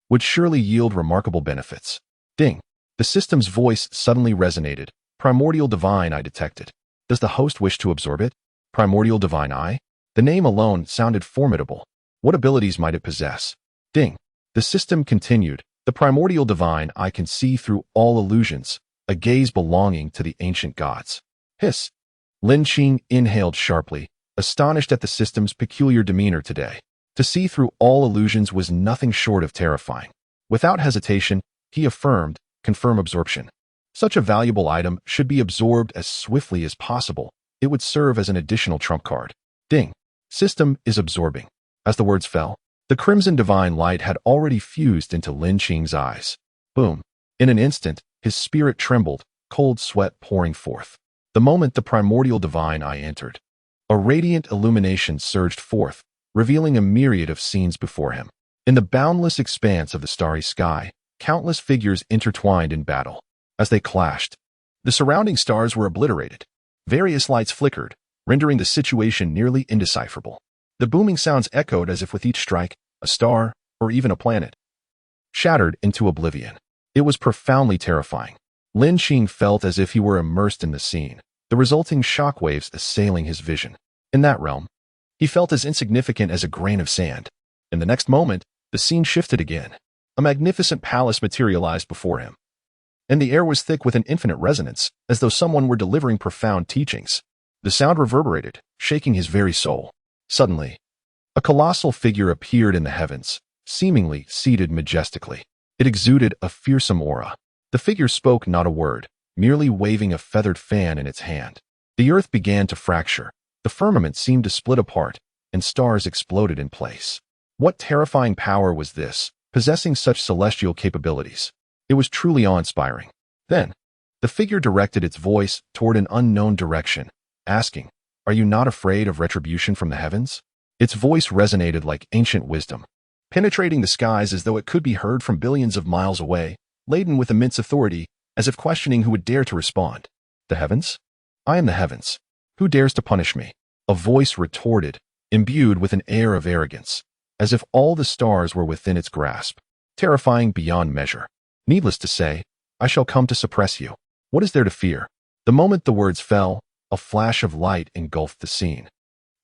would surely yield remarkable benefits. Ding! The system's voice suddenly resonated. "Primordial Divine Eye detected. Does the host wish to absorb it?" Primordial Divine Eye? The name alone sounded formidable. What abilities might it possess? Ding! The system continued. "The Primordial Divine Eye can see through all illusions, a gaze belonging to the ancient gods." Hiss! Lin Qing inhaled sharply, astonished at the system's peculiar demeanor today. To see through all illusions was nothing short of terrifying. Without hesitation, he affirmed, "Confirm absorption." Such a valuable item should be absorbed as swiftly as possible. It would serve as an additional trump card. Ding! System is absorbing. As the words fell, the crimson divine light had already fused into Lin Qing's eyes. Boom! In an instant, his spirit trembled, cold sweat pouring forth. The moment the primordial divine eye entered, a radiant illumination surged forth, revealing a myriad of scenes before him. In the boundless expanse of the starry sky, countless figures intertwined in battle. As they clashed, the surrounding stars were obliterated. Various lights flickered, rendering the situation nearly indecipherable. The booming sounds echoed as if with each strike, a star, or even a planet, shattered into oblivion. It was profoundly terrifying. Lin Qing felt as if he were immersed in the scene, the resulting shockwaves assailing his vision. In that realm, he felt as insignificant as a grain of sand. In the next moment, the scene shifted again. A magnificent palace materialized before him, and the air was thick with an infinite resonance, as though someone were delivering profound teachings. The sound reverberated, shaking his very soul. Suddenly, a colossal figure appeared in the heavens, seemingly seated majestically. It exuded a fearsome aura. The figure spoke not a word, merely waving a feathered fan in its hand. The earth began to fracture. The firmament seemed to split apart, and stars exploded in place. What terrifying power was this, possessing such celestial capabilities? It was truly awe-inspiring. Then, the figure directed its voice toward an unknown direction, asking, Are you not afraid of retribution from the heavens? Its voice resonated like ancient wisdom, penetrating the skies as though it could be heard from billions of miles away, laden with immense authority, as if questioning who would dare to respond. The heavens? I am the heavens. Who dares to punish me? A voice retorted, imbued with an air of arrogance, as if all the stars were within its grasp, terrifying beyond measure. Needless to say, I shall come to suppress you. What is there to fear? The moment the words fell, a flash of light engulfed the scene,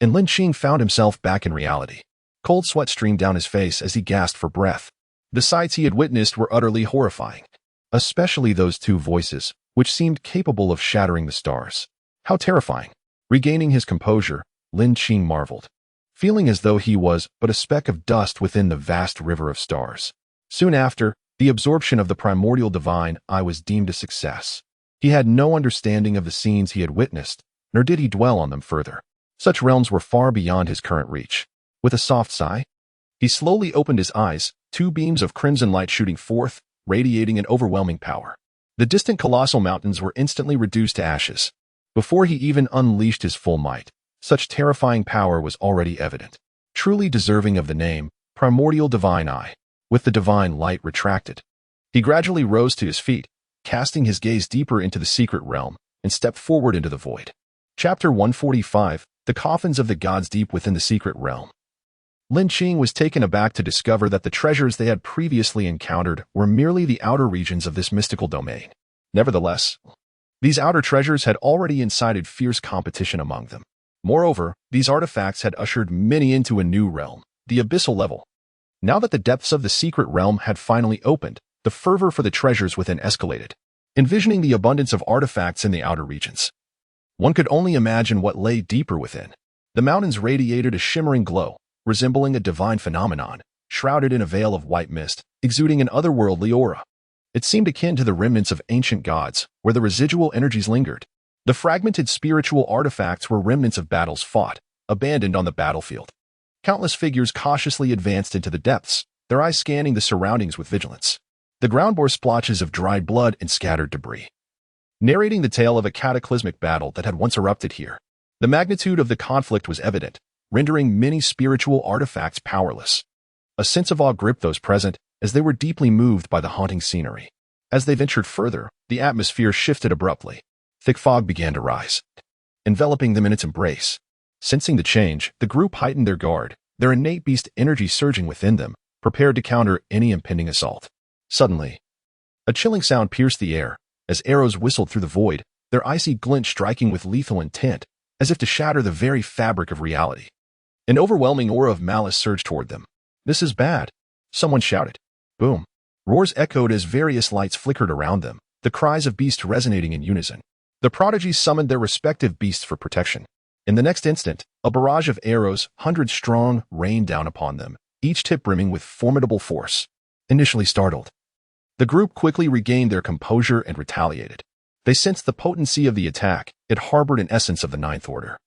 and Lin Qing found himself back in reality. Cold sweat streamed down his face as he gasped for breath. The sights he had witnessed were utterly horrifying, especially those two voices, which seemed capable of shattering the stars. How terrifying! Regaining his composure, Lin Qing marveled, feeling as though he was but a speck of dust within the vast river of stars. Soon after, the absorption of the primordial divine eye was deemed a success. He had no understanding of the scenes he had witnessed, nor did he dwell on them further. Such realms were far beyond his current reach. With a soft sigh, he slowly opened his eyes, two beams of crimson light shooting forth, radiating an overwhelming power. The distant colossal mountains were instantly reduced to ashes. Before he even unleashed his full might, such terrifying power was already evident, truly deserving of the name, primordial divine eye. With the divine light retracted, he gradually rose to his feet, casting his gaze deeper into the secret realm, and stepped forward into the void. Chapter 145, The Coffins of the Gods Deep Within the Secret Realm. Lin Qing was taken aback to discover that the treasures they had previously encountered were merely the outer regions of this mystical domain. Nevertheless, these outer treasures had already incited fierce competition among them. Moreover, these artifacts had ushered many into a new realm, the abyssal level. Now that the depths of the secret realm had finally opened, the fervor for the treasures within escalated. Envisioning the abundance of artifacts in the outer regions, one could only imagine what lay deeper within. The mountains radiated a shimmering glow, resembling a divine phenomenon, shrouded in a veil of white mist, exuding an otherworldly aura. It seemed akin to the remnants of ancient gods, where the residual energies lingered. The fragmented spiritual artifacts were remnants of battles fought, abandoned on the battlefield. Countless figures cautiously advanced into the depths, their eyes scanning the surroundings with vigilance. The ground bore splotches of dried blood and scattered debris, narrating the tale of a cataclysmic battle that had once erupted here. The magnitude of the conflict was evident, rendering many spiritual artifacts powerless. A sense of awe gripped those present, as they were deeply moved by the haunting scenery. As they ventured further, the atmosphere shifted abruptly. Thick fog began to rise, enveloping them in its embrace. Sensing the change, the group heightened their guard, their innate beast energy surging within them, prepared to counter any impending assault. Suddenly, a chilling sound pierced the air, as arrows whistled through the void, their icy glint striking with lethal intent, as if to shatter the very fabric of reality. An overwhelming aura of malice surged toward them. "This is bad," someone shouted. Boom. Roars echoed as various lights flickered around them, the cries of beasts resonating in unison. The prodigies summoned their respective beasts for protection. In the next instant, a barrage of arrows, hundreds strong, rained down upon them, each tip brimming with formidable force. Initially startled, the group quickly regained their composure and retaliated. They sensed the potency of the attack. It harbored an essence of the Ninth Order.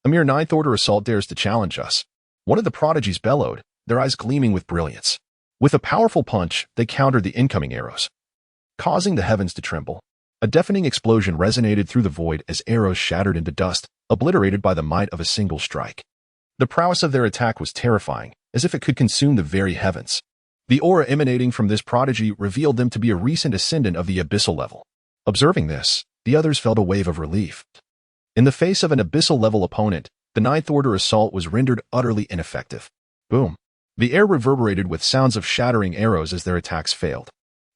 "A mere Ninth Order assault dares to challenge us," one of the prodigies bellowed, their eyes gleaming with brilliance. With a powerful punch, they countered the incoming arrows, causing the heavens to tremble. A deafening explosion resonated through the void as arrows shattered into dust, obliterated by the might of a single strike. The prowess of their attack was terrifying, as if it could consume the very heavens. The aura emanating from this prodigy revealed them to be a recent ascendant of the abyssal level. Observing this, the others felt a wave of relief. In the face of an abyssal-level opponent, the Ninth Order assault was rendered utterly ineffective. Boom. The air reverberated with sounds of shattering arrows as their attacks failed.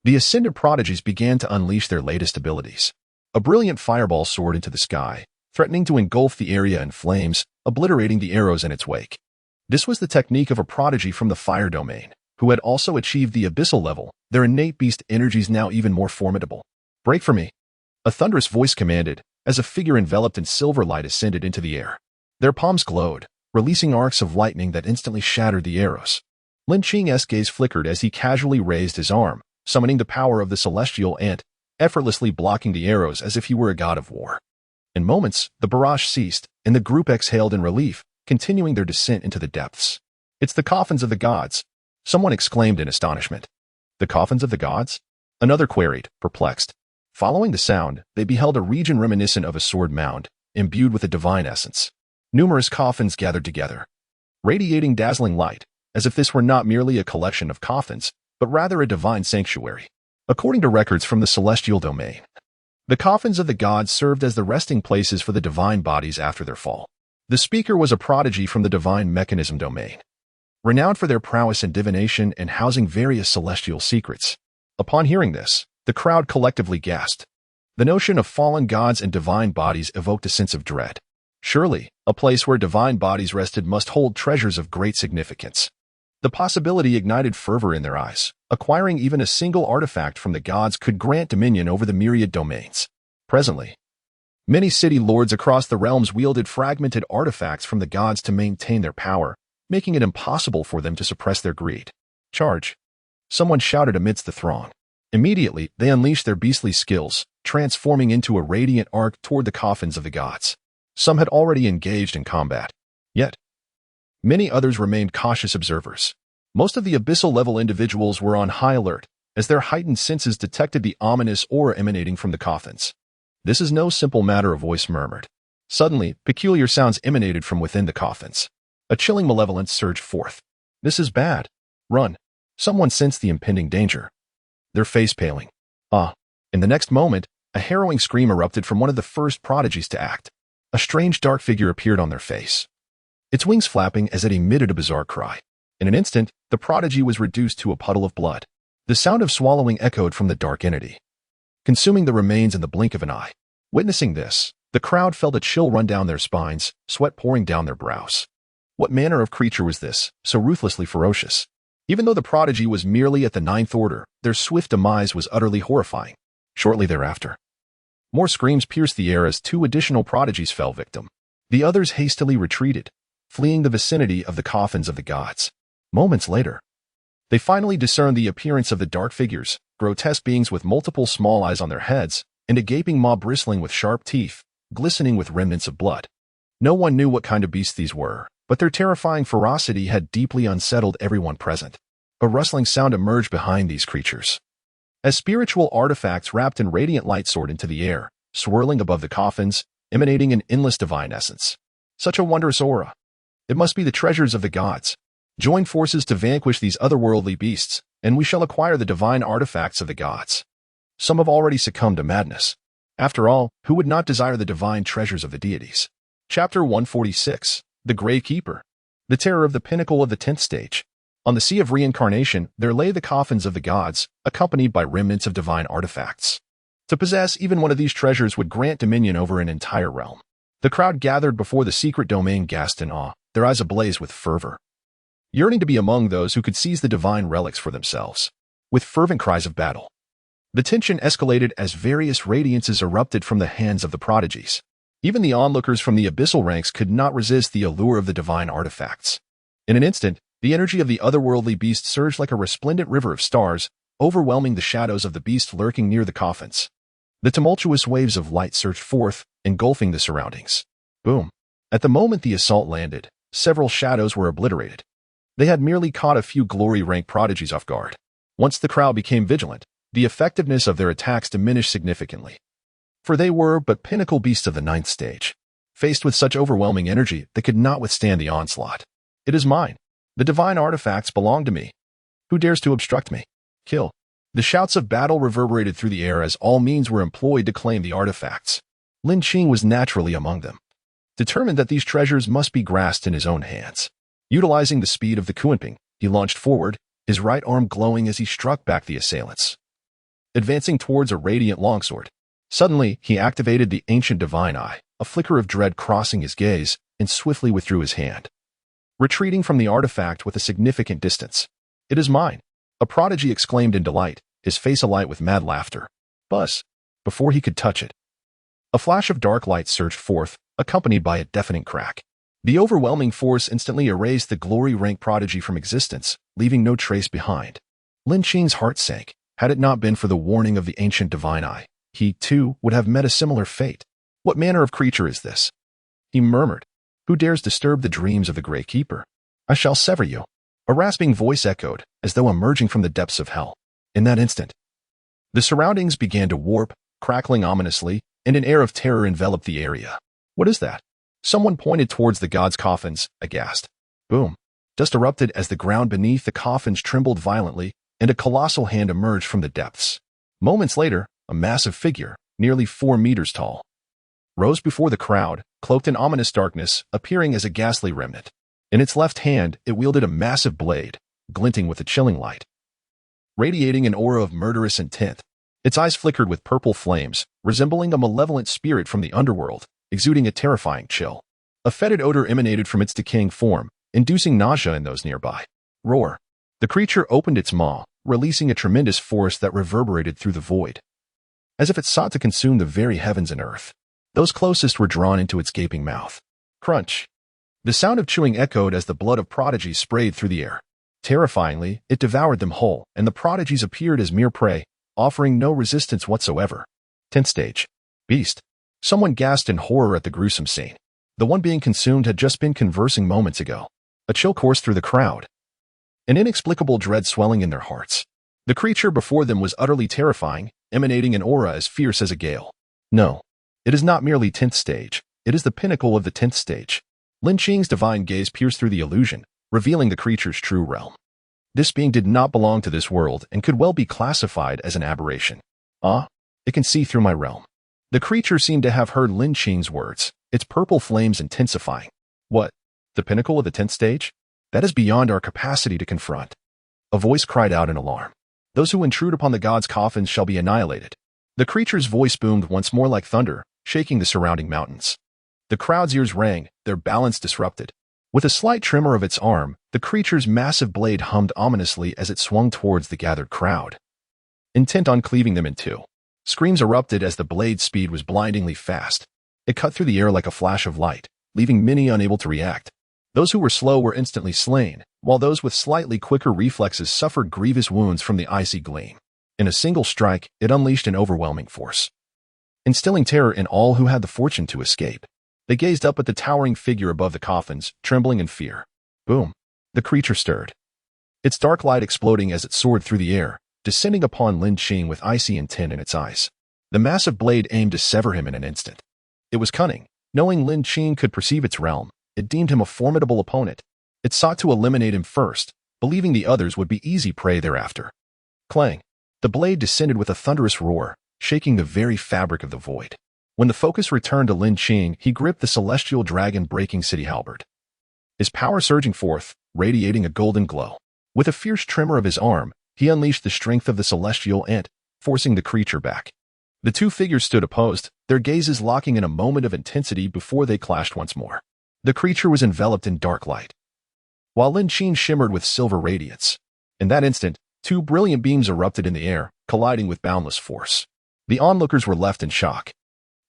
The ascendant prodigies began to unleash their latest abilities. A brilliant fireball soared into the sky, threatening to engulf the area in flames, obliterating the arrows in its wake. This was the technique of a prodigy from the fire domain, who had also achieved the abyssal level, their innate beast energies now even more formidable. "Break for me," a thunderous voice commanded, as a figure enveloped in silver light ascended into the air. Their palms glowed, releasing arcs of lightning that instantly shattered the arrows. Lin Qing's gaze flickered as he casually raised his arm, summoning the power of the celestial ant, effortlessly blocking the arrows as if he were a god of war. In moments, the barrage ceased, and the group exhaled in relief, continuing their descent into the depths. "It's the coffins of the gods," someone exclaimed in astonishment. "The coffins of the gods?" Another queried, perplexed. Following the sound, they beheld a region reminiscent of a sword mound, imbued with a divine essence. Numerous coffins gathered together, radiating dazzling light, as if this were not merely a collection of coffins, but rather a divine sanctuary. According to records from the celestial domain, the coffins of the gods served as the resting places for the divine bodies after their fall. The speaker was a prodigy from the divine mechanism domain, renowned for their prowess in divination and housing various celestial secrets. Upon hearing this, the crowd collectively gasped. The notion of fallen gods and divine bodies evoked a sense of dread. Surely, a place where divine bodies rested must hold treasures of great significance. The possibility ignited fervor in their eyes. Acquiring even a single artifact from the gods could grant dominion over the myriad domains. Presently, many city lords across the realms wielded fragmented artifacts from the gods to maintain their power, making it impossible for them to suppress their greed. Charge! Someone shouted amidst the throng. Immediately, they unleashed their beastly skills, transforming into a radiant arc toward the coffins of the gods. Some had already engaged in combat. Yet, many others remained cautious observers. Most of the abyssal-level individuals were on high alert, as their heightened senses detected the ominous aura emanating from the coffins. "This is no simple matter," a voice murmured. Suddenly, peculiar sounds emanated from within the coffins. A chilling malevolence surged forth. "This is bad. Run." Someone sensed the impending danger, their face paling. In the next moment, a harrowing scream erupted from one of the first prodigies to act. A strange dark figure appeared on their face, its wings flapping as it emitted a bizarre cry. In an instant, the prodigy was reduced to a puddle of blood. The sound of swallowing echoed from the dark entity, consuming the remains in the blink of an eye. Witnessing this, the crowd felt a chill run down their spines, sweat pouring down their brows. What manner of creature was this, so ruthlessly ferocious? Even though the prodigy was merely at the ninth order, their swift demise was utterly horrifying. Shortly thereafter, more screams pierced the air as two additional prodigies fell victim. The others hastily retreated, fleeing the vicinity of the coffins of the gods. Moments later, they finally discerned the appearance of the dark figures, grotesque beings with multiple small eyes on their heads, and a gaping maw bristling with sharp teeth, glistening with remnants of blood. No one knew what kind of beasts these were, but their terrifying ferocity had deeply unsettled everyone present. A rustling sound emerged behind these creatures, as spiritual artifacts wrapped in radiant light soared into the air, swirling above the coffins, emanating an endless divine essence. Such a wondrous aura. It must be the treasures of the gods. Join forces to vanquish these otherworldly beasts, and we shall acquire the divine artifacts of the gods. Some have already succumbed to madness. After all, who would not desire the divine treasures of the deities? Chapter 146. The Gravekeeper. The terror of the pinnacle of the 10th stage. On the Sea of Reincarnation, there lay the coffins of the gods, accompanied by remnants of divine artifacts. To possess even one of these treasures would grant dominion over an entire realm. The crowd gathered before the secret domain gasped in awe, their eyes ablaze with fervor, yearning to be among those who could seize the divine relics for themselves. With fervent cries of battle, the tension escalated as various radiances erupted from the hands of the prodigies. Even the onlookers from the abyssal ranks could not resist the allure of the divine artifacts. In an instant, the energy of the otherworldly beast surged like a resplendent river of stars, overwhelming the shadows of the beast lurking near the coffins. The tumultuous waves of light surged forth, engulfing the surroundings. Boom! At the moment the assault landed, several shadows were obliterated. They had merely caught a few glory-rank prodigies off guard. Once the crowd became vigilant, the effectiveness of their attacks diminished significantly. For they were but pinnacle beasts of the 9th stage. Faced with such overwhelming energy, they could not withstand the onslaught. "It is mine. The divine artifacts belong to me. Who dares to obstruct me? Kill." The shouts of battle reverberated through the air as all means were employed to claim the artifacts. Lin Qing was naturally among them, determined that these treasures must be grasped in his own hands. Utilizing the speed of the Kunping, he launched forward, his right arm glowing as he struck back the assailants, advancing towards a radiant longsword. Suddenly, he activated the ancient divine eye, a flicker of dread crossing his gaze, and swiftly withdrew his hand, retreating from the artifact with a significant distance. "It is mine," a prodigy exclaimed in delight, his face alight with mad laughter. Buzz! Before he could touch it, a flash of dark light surged forth, accompanied by a deafening crack. The overwhelming force instantly erased the glory-rank prodigy from existence, leaving no trace behind. Lin Qing's heart sank. Had it not been for the warning of the ancient divine eye, he, too, would have met a similar fate. "What manner of creature is this?" he murmured. "Who dares disturb the dreams of the Gravekeeper? I shall sever you." A rasping voice echoed, as though emerging from the depths of hell. In that instant, the surroundings began to warp, crackling ominously, and an air of terror enveloped the area. "What is that?" Someone pointed towards the gods' coffins, aghast. Boom. Dust erupted as the ground beneath the coffins trembled violently, and a colossal hand emerged from the depths. Moments later, a massive figure, nearly 4 meters tall, rose before the crowd, cloaked in ominous darkness, appearing as a ghastly remnant. In its left hand, it wielded a massive blade, glinting with a chilling light, radiating an aura of murderous intent. Its eyes flickered with purple flames, resembling a malevolent spirit from the underworld, exuding a terrifying chill. A fetid odor emanated from its decaying form, inducing nausea in those nearby. Roar. The creature opened its maw, releasing a tremendous force that reverberated through the void, as if it sought to consume the very heavens and earth. Those closest were drawn into its gaping mouth. Crunch. The sound of chewing echoed as the blood of prodigies sprayed through the air. Terrifyingly, it devoured them whole, and the prodigies appeared as mere prey, offering no resistance whatsoever. 10th stage. Beast. Someone gasped in horror at the gruesome scene. The one being consumed had just been conversing moments ago. A chill coursed through the crowd, an inexplicable dread swelling in their hearts. The creature before them was utterly terrifying, emanating an aura as fierce as a gale. No, it is not merely 10th stage, it is the pinnacle of the 10th stage. Lin Qing's divine gaze pierced through the illusion, revealing the creature's true realm. This being did not belong to this world and could well be classified as an aberration. It can see through my realm. The creature seemed to have heard Lin Qing's words, its purple flames intensifying. What? The pinnacle of the 10th stage? That is beyond our capacity to confront. A voice cried out in alarm. Those who intrude upon the gods' coffins shall be annihilated. The creature's voice boomed once more like thunder, shaking the surrounding mountains. The crowd's ears rang, their balance disrupted. With a slight tremor of its arm, the creature's massive blade hummed ominously as it swung towards the gathered crowd, intent on cleaving them in two. Screams erupted as the blade's speed was blindingly fast. It cut through the air like a flash of light, leaving many unable to react. Those who were slow were instantly slain, while those with slightly quicker reflexes suffered grievous wounds from the icy gleam. In a single strike, it unleashed an overwhelming force, instilling terror in all who had the fortune to escape. They gazed up at the towering figure above the coffins, trembling in fear. Boom. The creature stirred, its dark light exploding as it soared through the air, descending upon Lin Qing with icy intent in its eyes. The massive blade aimed to sever him in an instant. It was cunning. Knowing Lin Qing could perceive its realm, it deemed him a formidable opponent. It sought to eliminate him first, believing the others would be easy prey thereafter. Clang. The blade descended with a thunderous roar, shaking the very fabric of the void. When the focus returned to Lin Qing, he gripped the celestial dragon-breaking city halberd, his power surging forth, radiating a golden glow. With a fierce tremor of his arm, he unleashed the strength of the celestial ant, forcing the creature back. The two figures stood opposed, their gazes locking in a moment of intensity before they clashed once more. The creature was enveloped in dark light, while Lin Qing shimmered with silver radiance. In that instant, two brilliant beams erupted in the air, colliding with boundless force. The onlookers were left in shock.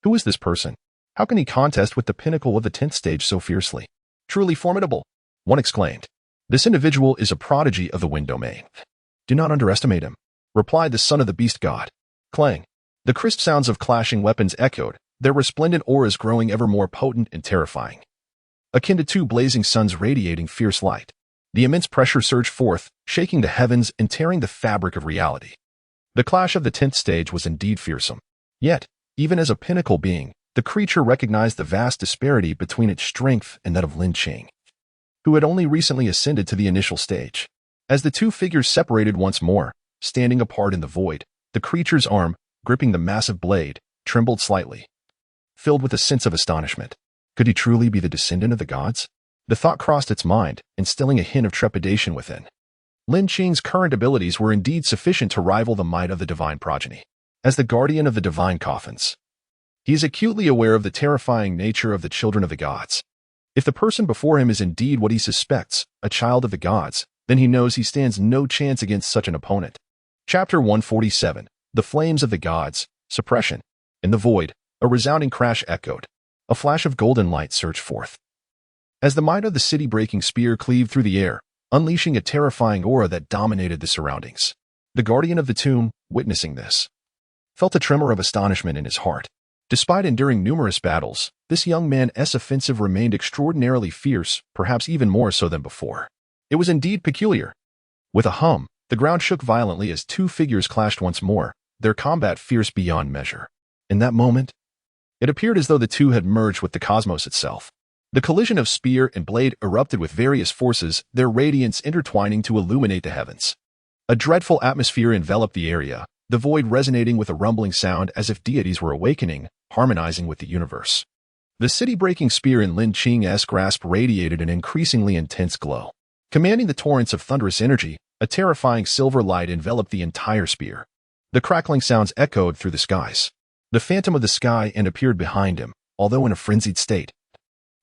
Who is this person? How can he contest with the pinnacle of the 10th stage so fiercely? Truly formidable, one exclaimed. This individual is a prodigy of the wind domain. Do not underestimate him, replied the son of the beast god. Clang. The crisp sounds of clashing weapons echoed, their resplendent auras growing ever more potent and terrifying, akin to two blazing suns radiating fierce light. The immense pressure surged forth, shaking the heavens and tearing the fabric of reality. The clash of the 10th stage was indeed fearsome. Yet, even as a pinnacle being, the creature recognized the vast disparity between its strength and that of Lin Qing, who had only recently ascended to the initial stage. As the two figures separated once more, standing apart in the void, the creature's arm, gripping the massive blade, trembled slightly, filled with a sense of astonishment. Could he truly be the descendant of the gods? The thought crossed its mind, instilling a hint of trepidation within. Lin Qing's current abilities were indeed sufficient to rival the might of the divine progeny. As the guardian of the divine coffins, he is acutely aware of the terrifying nature of the children of the gods. If the person before him is indeed what he suspects, a child of the gods, then he knows he stands no chance against such an opponent. Chapter 147. The Flames of the Gods. Suppression. In the void, a resounding crash echoed. A flash of golden light surged forth, as the might of the city-breaking spear cleaved through the air, unleashing a terrifying aura that dominated the surroundings. The guardian of the tomb, witnessing this, felt a tremor of astonishment in his heart. Despite enduring numerous battles, this young man's offensive remained extraordinarily fierce, perhaps even more so than before. It was indeed peculiar. With a hum, the ground shook violently as two figures clashed once more, their combat fierce beyond measure. In that moment, it appeared as though the two had merged with the cosmos itself. The collision of spear and blade erupted with various forces, their radiance intertwining to illuminate the heavens. A dreadful atmosphere enveloped the area, the void resonating with a rumbling sound as if deities were awakening, harmonizing with the universe. The city-breaking spear in Lin Qing's grasp radiated an increasingly intense glow. Commanding the torrents of thunderous energy, a terrifying silver light enveloped the entire spear. The crackling sounds echoed through the skies. The phantom of the sky and appeared behind him, although in a frenzied state.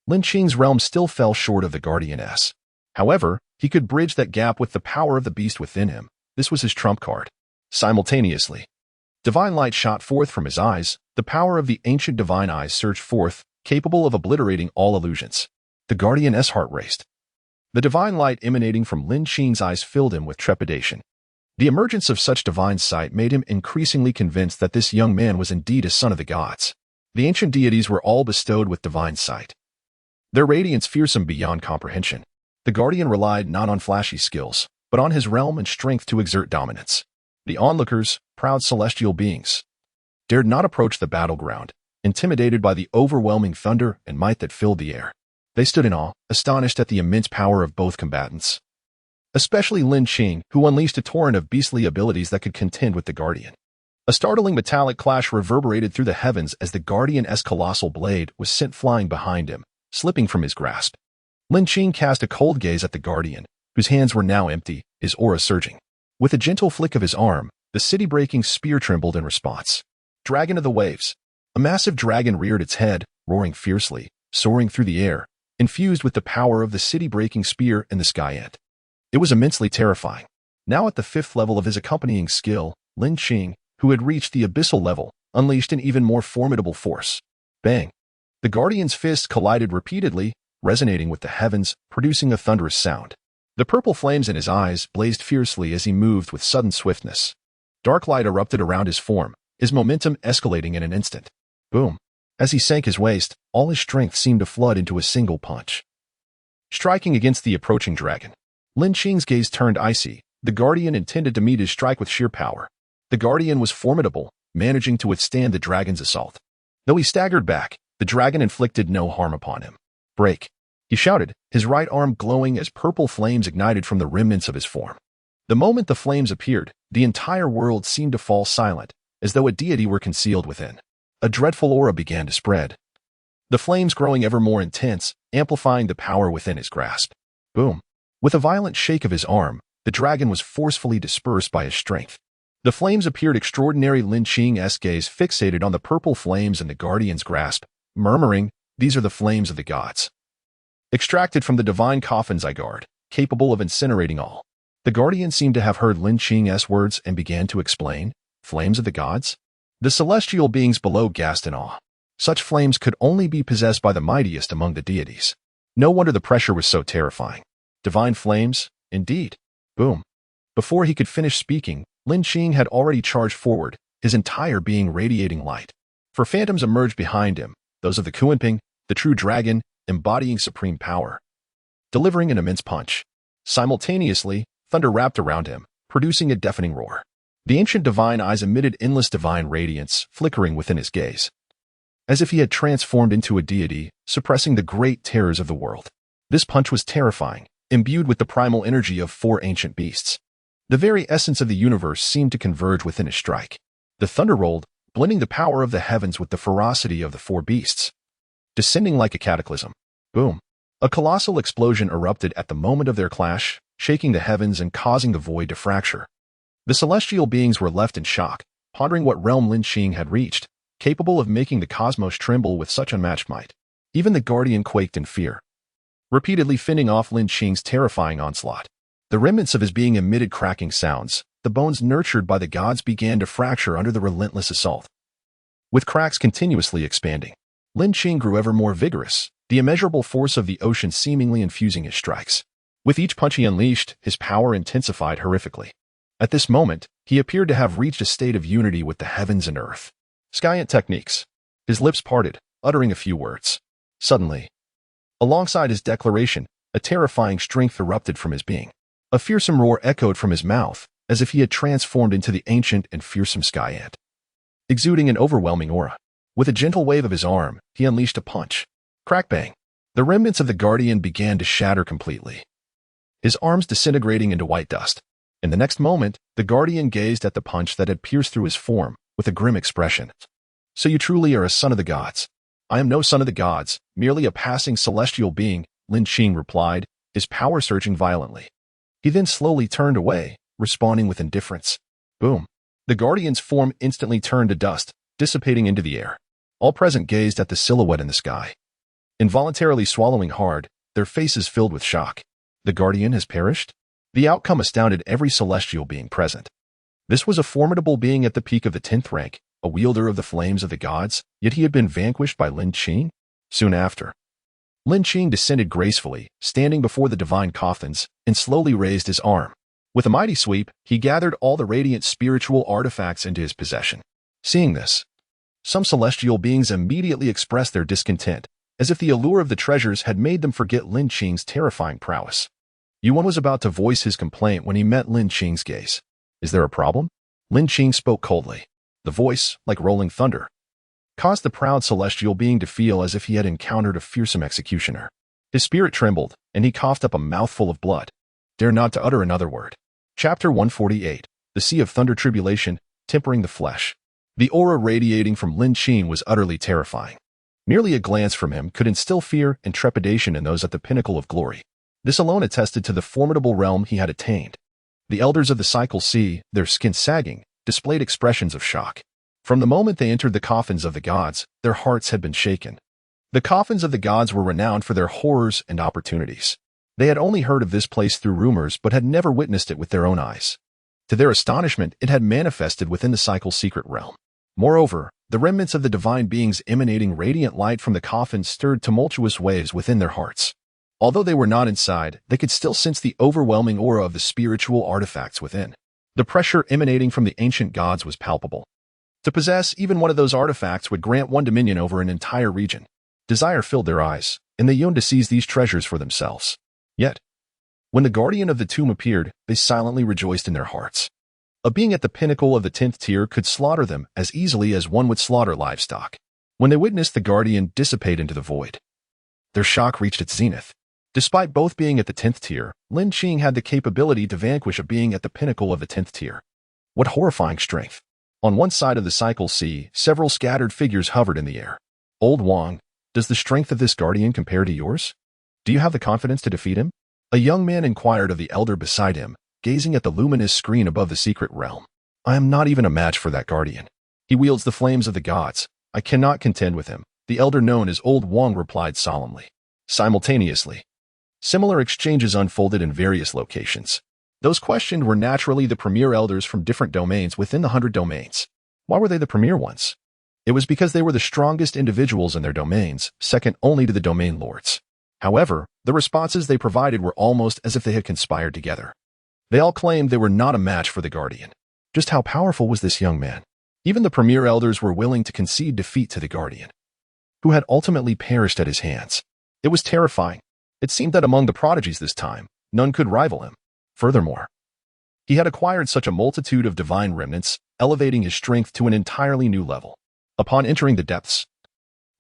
Lin Qing's realm still fell short of the Guardianess. However, he could bridge that gap with the power of the beast within him. This was his trump card. Simultaneously, divine light shot forth from his eyes. The power of the ancient divine eyes surged forth, capable of obliterating all illusions. The Guardian's heart raced. The divine light emanating from Lin Qing's eyes filled him with trepidation. The emergence of such divine sight made him increasingly convinced that this young man was indeed a son of the gods. The ancient deities were all bestowed with divine sight. Their radiance fearsome beyond comprehension. The Guardian relied not on flashy skills, but on his realm and strength to exert dominance. The onlookers, proud celestial beings, dared not approach the battleground, intimidated by the overwhelming thunder and might that filled the air. They stood in awe, astonished at the immense power of both combatants. Especially Lin Qing, who unleashed a torrent of beastly abilities that could contend with the Guardian. A startling metallic clash reverberated through the heavens as the Guardian's colossal blade was sent flying behind him, slipping from his grasp. Lin Qing cast a cold gaze at the Guardian, whose hands were now empty, his aura surging. With a gentle flick of his arm, the city-breaking spear trembled in response. Dragon of the waves. A massive dragon reared its head, roaring fiercely, soaring through the air, infused with the power of the city-breaking spear and the sky ant. It was immensely terrifying. Now at the 5th level of his accompanying skill, Lin Qing, who had reached the abyssal level, unleashed an even more formidable force. Bang! The Guardian's fists collided repeatedly, resonating with the heavens, producing a thunderous sound. The purple flames in his eyes blazed fiercely as he moved with sudden swiftness. Dark light erupted around his form, his momentum escalating in an instant. Boom! As he sank his waist, all his strength seemed to flood into a single punch. Striking against the approaching dragon. Lin Qing's gaze turned icy. The Guardian intended to meet his strike with sheer power. The Guardian was formidable, managing to withstand the dragon's assault. Though he staggered back, the dragon inflicted no harm upon him. Break! He shouted, his right arm glowing as purple flames ignited from the remnants of his form. The moment the flames appeared, the entire world seemed to fall silent, as though a deity were concealed within. A dreadful aura began to spread. The flames growing ever more intense, amplifying the power within his grasp. Boom! With a violent shake of his arm, the dragon was forcefully dispersed by his strength. The flames appeared extraordinary. Lin Qing's gaze fixated on the purple flames in the Guardian's grasp, murmuring, "These are the flames of the gods. Extracted from the divine coffins I guard, capable of incinerating all." The Guardian seemed to have heard Lin Qing's words and began to explain, "Flames of the gods?" The celestial beings below gasped in awe. Such flames could only be possessed by the mightiest among the deities. No wonder the pressure was so terrifying. Divine flames, indeed. Boom. Before he could finish speaking, Lin Qing had already charged forward, his entire being radiating light. For phantoms emerged behind him, those of the Kunping, the true dragon, embodying supreme power. Delivering an immense punch. Simultaneously, thunder wrapped around him, producing a deafening roar. The ancient divine eyes emitted endless divine radiance, flickering within his gaze. As if he had transformed into a deity, suppressing the great terrors of the world. This punch was terrifying, imbued with the primal energy of 4 ancient beasts. The very essence of the universe seemed to converge within his strike. The thunder rolled, blending the power of the heavens with the ferocity of the 4 beasts. Descending like a cataclysm. Boom! A colossal explosion erupted at the moment of their clash, shaking the heavens and causing the void to fracture. The celestial beings were left in shock, pondering what realm Lin Qing had reached, capable of making the cosmos tremble with such unmatched might. Even the Guardian quaked in fear, repeatedly fending off Lin Qing's terrifying onslaught. The remnants of his being emitted cracking sounds. The bones nurtured by the gods began to fracture under the relentless assault. With cracks continuously expanding, Lin Qing grew ever more vigorous, the immeasurable force of the ocean seemingly infusing his strikes. With each punch he unleashed, his power intensified horrifically. At this moment, he appeared to have reached a state of unity with the heavens and earth. Skyant techniques. His lips parted, uttering a few words. Suddenly, alongside his declaration, a terrifying strength erupted from his being. A fearsome roar echoed from his mouth, as if he had transformed into the ancient and fearsome sky ant. Exuding an overwhelming aura. With a gentle wave of his arm, he unleashed a punch. Crack bang! The remnants of the Guardian began to shatter completely, his arms disintegrating into white dust. In the next moment, the Guardian gazed at the punch that had pierced through his form with a grim expression. "So you truly are a son of the gods." "I am no son of the gods, merely a passing celestial being," Lin Qing replied, his power surging violently. He then slowly turned away, responding with indifference. Boom. The Guardian's form instantly turned to dust, dissipating into the air. All present gazed at the silhouette in the sky, involuntarily swallowing hard, their faces filled with shock. The Guardian has perished? The outcome astounded every celestial being present. This was a formidable being at the peak of the 10th rank, a wielder of the flames of the gods, yet he had been vanquished by Lin Qing? Soon after, Lin Qing descended gracefully, standing before the divine coffins, and slowly raised his arm. With a mighty sweep, he gathered all the radiant spiritual artifacts into his possession. Seeing this, some celestial beings immediately expressed their discontent, as if the allure of the treasures had made them forget Lin Qing's terrifying prowess. Yuan was about to voice his complaint when he met Lin Qing's gaze. "Is there a problem?" Lin Qing spoke coldly. The voice, like rolling thunder, caused the proud celestial being to feel as if he had encountered a fearsome executioner. His spirit trembled, and he coughed up a mouthful of blood. Dare not to utter another word. Chapter 148. The Sea of Thunder Tribulation, Tempering the Flesh. The aura radiating from Lin Qing was utterly terrifying. Merely a glance from him could instill fear and trepidation in those at the pinnacle of glory. This alone attested to the formidable realm he had attained. The elders of the Cycle Sea, their skin sagging, displayed expressions of shock. From the moment they entered the coffins of the gods, their hearts had been shaken. The coffins of the gods were renowned for their horrors and opportunities. They had only heard of this place through rumors but had never witnessed it with their own eyes. To their astonishment, it had manifested within the Cycle's secret realm. Moreover, the remnants of the divine beings emanating radiant light from the coffins stirred tumultuous waves within their hearts. Although they were not inside, they could still sense the overwhelming aura of the spiritual artifacts within. The pressure emanating from the ancient gods was palpable. To possess even one of those artifacts would grant one dominion over an entire region. Desire filled their eyes, and they yearned to seize these treasures for themselves. Yet, when the guardian of the tomb appeared, they silently rejoiced in their hearts. A being at the pinnacle of the 10th tier could slaughter them as easily as one would slaughter livestock. When they witnessed the guardian dissipate into the void, their shock reached its zenith. Despite both being at the 10th tier, Lin Qing had the capability to vanquish a being at the pinnacle of the 10th tier. What horrifying strength! On one side of the Cycle Sea, several scattered figures hovered in the air. Old Wang, does the strength of this guardian compare to yours? Do you have the confidence to defeat him? A young man inquired of the elder beside him, gazing at the luminous screen above the secret realm. I am not even a match for that guardian. He wields the flames of the gods. I cannot contend with him, the elder known as Old Wang replied solemnly. Simultaneously, similar exchanges unfolded in various locations. Those questioned were naturally the premier elders from different domains within the 100 domains. Why were they the premier ones? It was because they were the strongest individuals in their domains, second only to the domain lords. However, the responses they provided were almost as if they had conspired together. They all claimed they were not a match for the guardian. Just how powerful was this young man? Even the premier elders were willing to concede defeat to the guardian, who had ultimately perished at his hands. It was terrifying. It seemed that among the prodigies this time, none could rival him. Furthermore, he had acquired such a multitude of divine remnants, elevating his strength to an entirely new level. Upon entering the depths,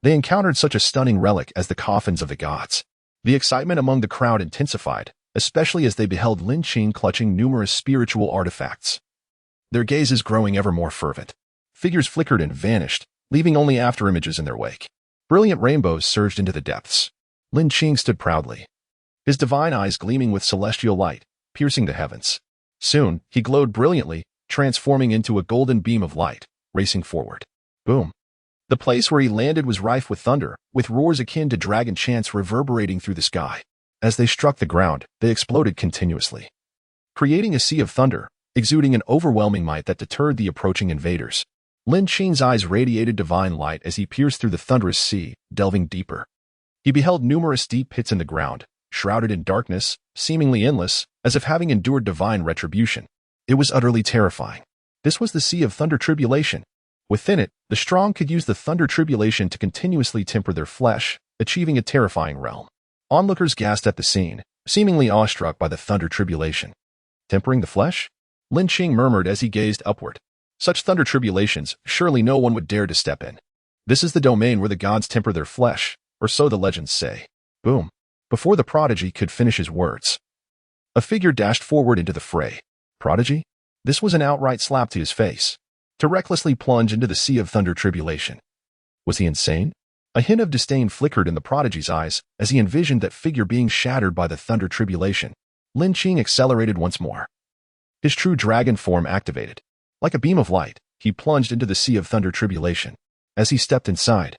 they encountered such a stunning relic as the coffins of the gods. The excitement among the crowd intensified, especially as they beheld Lin Qing clutching numerous spiritual artifacts. Their gazes growing ever more fervent. Figures flickered and vanished, leaving only afterimages in their wake. Brilliant rainbows surged into the depths. Lin Qing stood proudly, his divine eyes gleaming with celestial light, piercing the heavens. Soon, he glowed brilliantly, transforming into a golden beam of light, racing forward. Boom. The place where he landed was rife with thunder, with roars akin to dragon chants reverberating through the sky. As they struck the ground, they exploded continuously, creating a sea of thunder, exuding an overwhelming might that deterred the approaching invaders. Lin Qing's eyes radiated divine light as he pierced through the thunderous sea, delving deeper. He beheld numerous deep pits in the ground, shrouded in darkness, seemingly endless, as if having endured divine retribution. It was utterly terrifying. This was the Sea of Thunder Tribulation. Within it, the strong could use the Thunder Tribulation to continuously temper their flesh, achieving a terrifying realm. Onlookers gasped at the scene, seemingly awestruck by the Thunder Tribulation. Tempering the flesh? Lin Qing murmured as he gazed upward. Such Thunder Tribulations, surely no one would dare to step in. This is the domain where the gods temper their flesh, or so the legends say. Boom. Before the prodigy could finish his words, a figure dashed forward into the fray. Prodigy? This was an outright slap to his face. To recklessly plunge into the sea of thunder tribulation. Was he insane? A hint of disdain flickered in the prodigy's eyes as he envisioned that figure being shattered by the thunder tribulation. Lin Qing accelerated once more. His true dragon form activated. Like a beam of light, he plunged into the sea of thunder tribulation. As he stepped inside,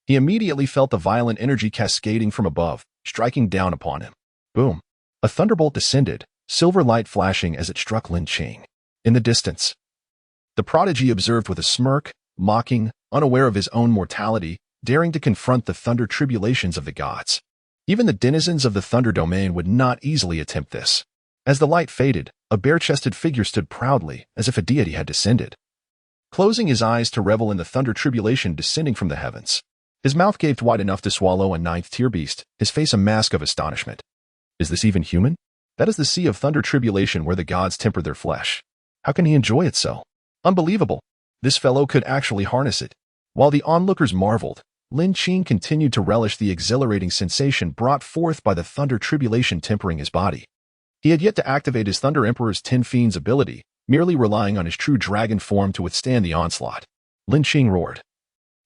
he immediately felt the violent energy cascading from above, striking down upon him. Boom. A thunderbolt descended, silver light flashing as it struck Lin Qing. In the distance, the prodigy observed with a smirk, mocking, unaware of his own mortality, daring to confront the thunder tribulations of the gods. Even the denizens of the thunder domain would not easily attempt this. As the light faded, a bare-chested figure stood proudly, as if a deity had descended. Closing his eyes to revel in the thunder tribulation descending from the heavens, his mouth gaped wide enough to swallow a ninth-tier beast, his face a mask of astonishment. Is this even human? That is the sea of thunder tribulation where the gods temper their flesh. How can he enjoy it so? Unbelievable. This fellow could actually harness it. While the onlookers marveled, Lin Qing continued to relish the exhilarating sensation brought forth by the thunder tribulation tempering his body. He had yet to activate his Thunder Emperor's Ten Fiends ability, merely relying on his true dragon form to withstand the onslaught. Lin Qing roared,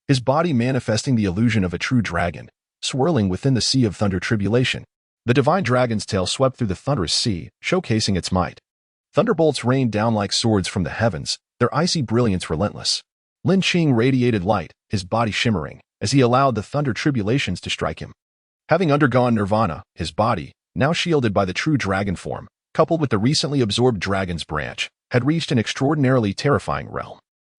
his body manifesting the illusion of a true dragon, swirling within the sea of thunder tribulation. The divine dragon's tail swept through the thunderous sea, showcasing its might. Thunderbolts rained down like swords from the heavens, their icy brilliance relentless. Lin Qing radiated light, his body shimmering, as he allowed the thunder tribulations to strike him. Having undergone nirvana, his body, now shielded by the true dragon form, coupled with the recently absorbed dragon's branch, had reached an extraordinarily terrifying realm.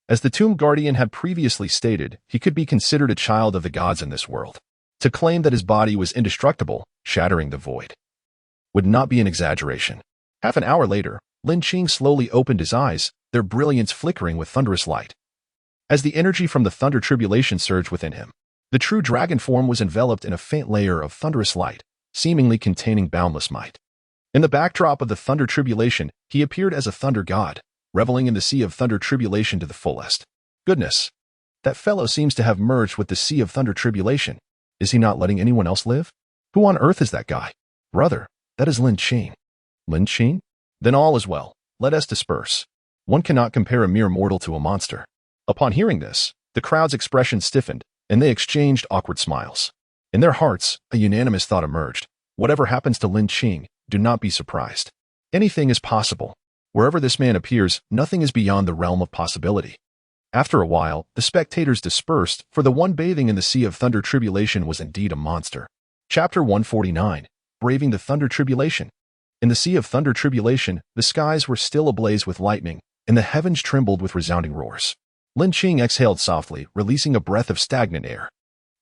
As the Tomb Guardian had previously stated, he could be considered a child of the gods in this world. To claim that his body was indestructible, shattering the void, would not be an exaggeration. Half an hour later, Lin Qing slowly opened his eyes, their brilliance flickering with thunderous light. As the energy from the thunder tribulation surged within him, the true dragon form was enveloped in a faint layer of thunderous light, seemingly containing boundless might. In the backdrop of the thunder tribulation, he appeared as a thunder god, reveling in the sea of thunder tribulation to the fullest. Goodness! That fellow seems to have merged with the sea of thunder tribulation. Is he not letting anyone else live? Who on earth is that guy? Brother, that is Lin Qing. Lin Qing? Then all is well. Let us disperse. One cannot compare a mere mortal to a monster. Upon hearing this, the crowd's expression stiffened, and they exchanged awkward smiles. In their hearts, a unanimous thought emerged. Whatever happens to Lin Qing, do not be surprised. Anything is possible. Wherever this man appears, nothing is beyond the realm of possibility. After a while, the spectators dispersed, for the one bathing in the sea of thunder tribulation was indeed a monster. Chapter 149, Braving the Thunder Tribulation. In the sea of thunder tribulation, the skies were still ablaze with lightning, and the heavens trembled with resounding roars. Lin Qing exhaled softly, releasing a breath of stagnant air.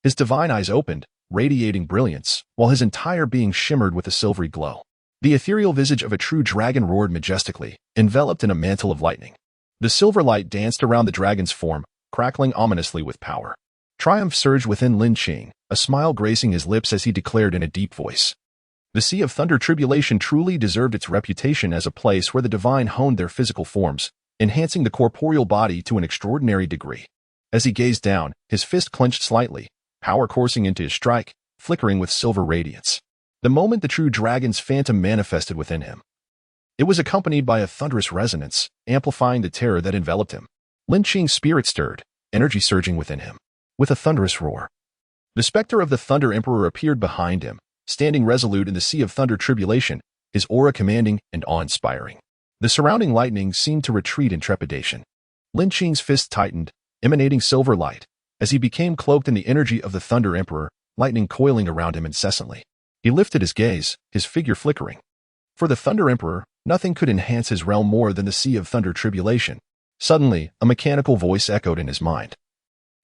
His divine eyes opened, radiating brilliance, while his entire being shimmered with a silvery glow. The ethereal visage of a true dragon roared majestically, enveloped in a mantle of lightning. The silver light danced around the dragon's form, crackling ominously with power. Triumph surged within Lin Qing, a smile gracing his lips as he declared in a deep voice. The Sea of Thunder Tribulation truly deserved its reputation as a place where the divine honed their physical forms, enhancing the corporeal body to an extraordinary degree. As he gazed down, his fist clenched slightly, power coursing into his strike, flickering with silver radiance. The moment the true dragon's phantom manifested within him, it was accompanied by a thunderous resonance, amplifying the terror that enveloped him. Lin Qing's spirit stirred, energy surging within him. With a thunderous roar, the specter of the Thunder Emperor appeared behind him, standing resolute in the Sea of Thunder Tribulation, his aura commanding and awe-inspiring. The surrounding lightning seemed to retreat in trepidation. Lin Qing's fist tightened, emanating silver light. As he became cloaked in the energy of the Thunder Emperor, lightning coiling around him incessantly. He lifted his gaze, his figure flickering. For the Thunder Emperor, nothing could enhance his realm more than the Sea of Thunder Tribulation. Suddenly, a mechanical voice echoed in his mind.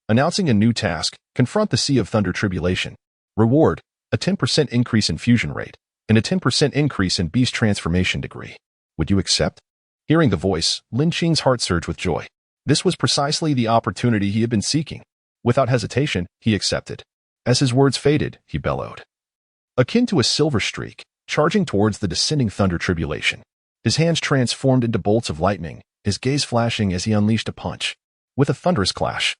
Announcing a new task, confront the Sea of Thunder Tribulation. Reward, a 10% increase in fusion rate, and a 10% increase in beast transformation degree. Would you accept? Hearing the voice, Lin Qing's heart surged with joy. This was precisely the opportunity he had been seeking. Without hesitation, he accepted. As his words faded, he bellowed, akin to a silver streak, charging towards the descending thunder tribulation. His hands transformed into bolts of lightning, his gaze flashing as he unleashed a punch. With a thunderous clash,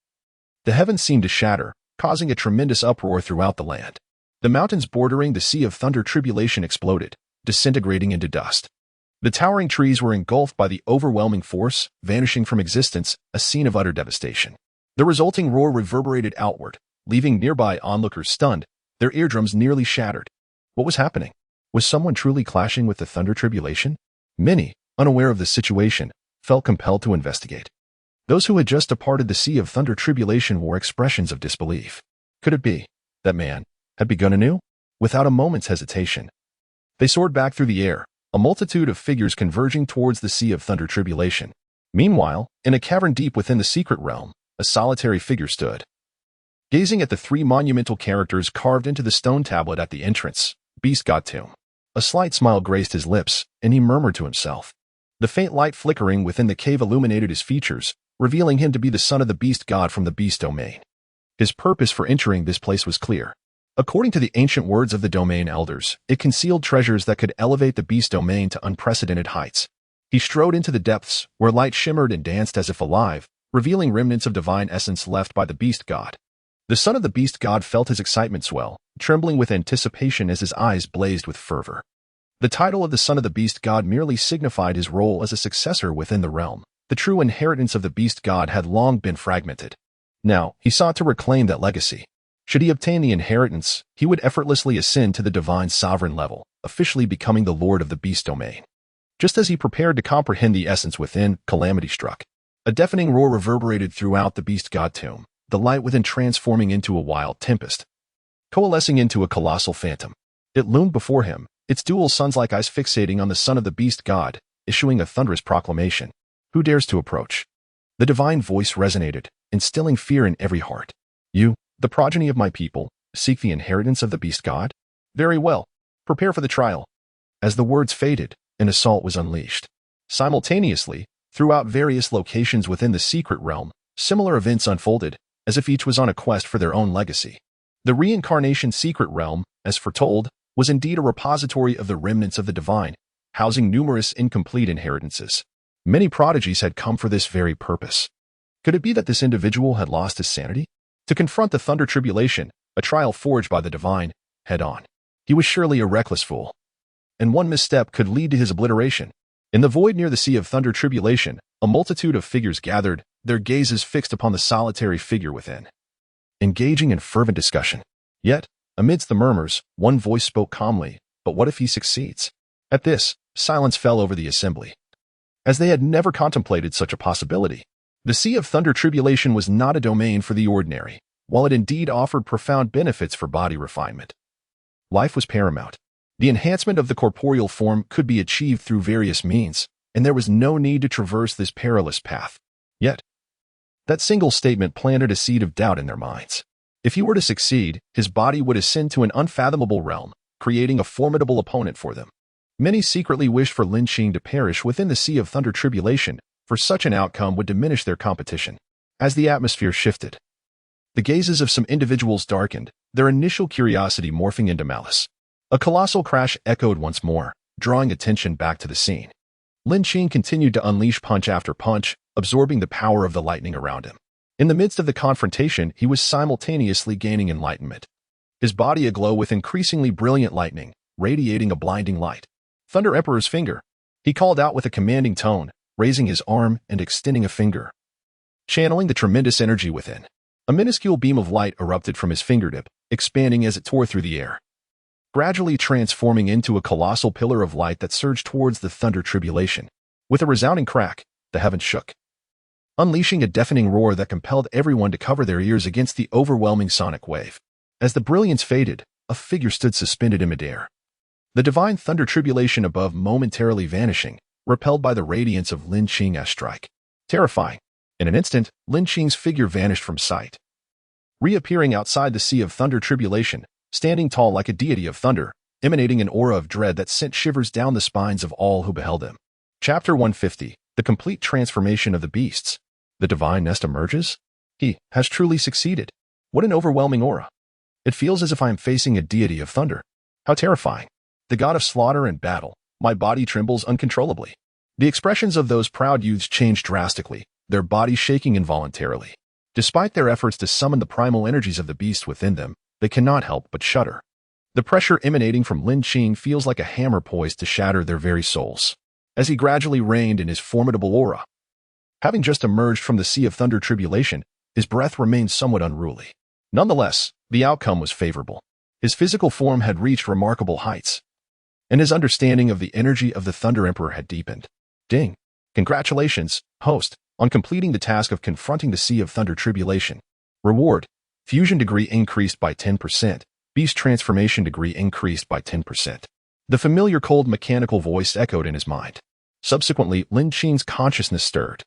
the heavens seemed to shatter, causing a tremendous uproar throughout the land. The mountains bordering the Sea of Thunder tribulation exploded, disintegrating into dust. The towering trees were engulfed by the overwhelming force, vanishing from existence, a scene of utter devastation. The resulting roar reverberated outward, leaving nearby onlookers stunned, their eardrums nearly shattered. What was happening? Was someone truly clashing with the Thunder tribulation? Many, unaware of the situation, felt compelled to investigate. Those who had just departed the Sea of Thunder tribulation wore expressions of disbelief. Could it be that man had begun anew? Without a moment's hesitation, they soared back through the air, a multitude of figures converging towards the Sea of Thunder tribulation. Meanwhile, in a cavern deep within the secret realm, a solitary figure stood. Gazing at the three monumental characters carved into the stone tablet at the entrance, Beast God Tomb. A slight smile graced his lips, and he murmured to himself. The faint light flickering within the cave illuminated his features, revealing him to be the son of the Beast God from the Beast Domain. His purpose for entering this place was clear. According to the ancient words of the Domain Elders, it concealed treasures that could elevate the Beast Domain to unprecedented heights. He strode into the depths, where light shimmered and danced as if alive, revealing remnants of divine essence left by the Beast God. The son of the Beast God felt his excitement swell, trembling with anticipation as his eyes blazed with fervor. The title of the son of the Beast God merely signified his role as a successor within the realm. The true inheritance of the Beast God had long been fragmented. Now, he sought to reclaim that legacy. Should he obtain the inheritance, he would effortlessly ascend to the divine sovereign level, officially becoming the Lord of the Beast Domain. Just as he prepared to comprehend the essence within, calamity struck. A deafening roar reverberated throughout the Beast God Tomb, the light within transforming into a wild tempest, coalescing into a colossal phantom. It loomed before him, its dual suns-like eyes fixating on the son of the Beast God, issuing a thunderous proclamation. Who dares to approach? The divine voice resonated, instilling fear in every heart. You, the progeny of my people, seek the inheritance of the Beast God? Very well. Prepare for the trial. As the words faded, an assault was unleashed. Simultaneously, throughout various locations within the secret realm, similar events unfolded, as if each was on a quest for their own legacy. The reincarnation secret realm, as foretold, was indeed a repository of the remnants of the divine, housing numerous incomplete inheritances. Many prodigies had come for this very purpose. Could it be that this individual had lost his sanity? To confront the Thunder tribulation, a trial forged by the divine, head-on. He was surely a reckless fool. And one misstep could lead to his obliteration. In the void near the Sea of Thunder tribulation, a multitude of figures gathered, their gazes fixed upon the solitary figure within, engaging in fervent discussion. Yet, amidst the murmurs, one voice spoke calmly, but what if he succeeds? At this, silence fell over the assembly, as they had never contemplated such a possibility. The Sea of Thunder tribulation was not a domain for the ordinary, while it indeed offered profound benefits for body refinement. Life was paramount. The enhancement of the corporeal form could be achieved through various means, and there was no need to traverse this perilous path. Yet, that single statement planted a seed of doubt in their minds. If he were to succeed, his body would ascend to an unfathomable realm, creating a formidable opponent for them. Many secretly wished for Lin Qing to perish within the Sea of Thunder tribulation, for such an outcome would diminish their competition. As the atmosphere shifted, the gazes of some individuals darkened, their initial curiosity morphing into malice. A colossal crash echoed once more, drawing attention back to the scene. Lin Qing continued to unleash punch after punch, absorbing the power of the lightning around him. In the midst of the confrontation, he was simultaneously gaining enlightenment. His body aglow with increasingly brilliant lightning, radiating a blinding light. Thunder Emperor's finger. He called out with a commanding tone, raising his arm and extending a finger, channeling the tremendous energy within. A minuscule beam of light erupted from his fingertip, expanding as it tore through the air, gradually transforming into a colossal pillar of light that surged towards the Thunder tribulation. With a resounding crack, the heavens shook, unleashing a deafening roar that compelled everyone to cover their ears against the overwhelming sonic wave. As the brilliance faded, a figure stood suspended in midair. The divine Thunder tribulation above momentarily vanishing, repelled by the radiance of Lin Qing's strike. Terrifying. In an instant, Lin Qing's figure vanished from sight, reappearing outside the Sea of Thunder tribulation, standing tall like a deity of thunder, emanating an aura of dread that sent shivers down the spines of all who beheld him. Chapter 150. The complete transformation of the beasts. The divine nest emerges? He has truly succeeded. What an overwhelming aura. It feels as if I am facing a deity of thunder. How terrifying. The god of slaughter and battle. My body trembles uncontrollably. The expressions of those proud youths changed drastically, their bodies shaking involuntarily. Despite their efforts to summon the primal energies of the beast within them, they cannot help but shudder. The pressure emanating from Lin Qing feels like a hammer poised to shatter their very souls, as he gradually reigned in his formidable aura. Having just emerged from the Sea of Thunder tribulation, his breath remained somewhat unruly. Nonetheless, the outcome was favorable. His physical form had reached remarkable heights, and his understanding of the energy of the Thunder Emperor had deepened. Ding! Congratulations, host, on completing the task of confronting the Sea of Thunder tribulation. Reward: Fusion degree increased by 10%. Beast transformation degree increased by 10%. The familiar cold mechanical voice echoed in his mind. Subsequently, Lin Qing's consciousness stirred,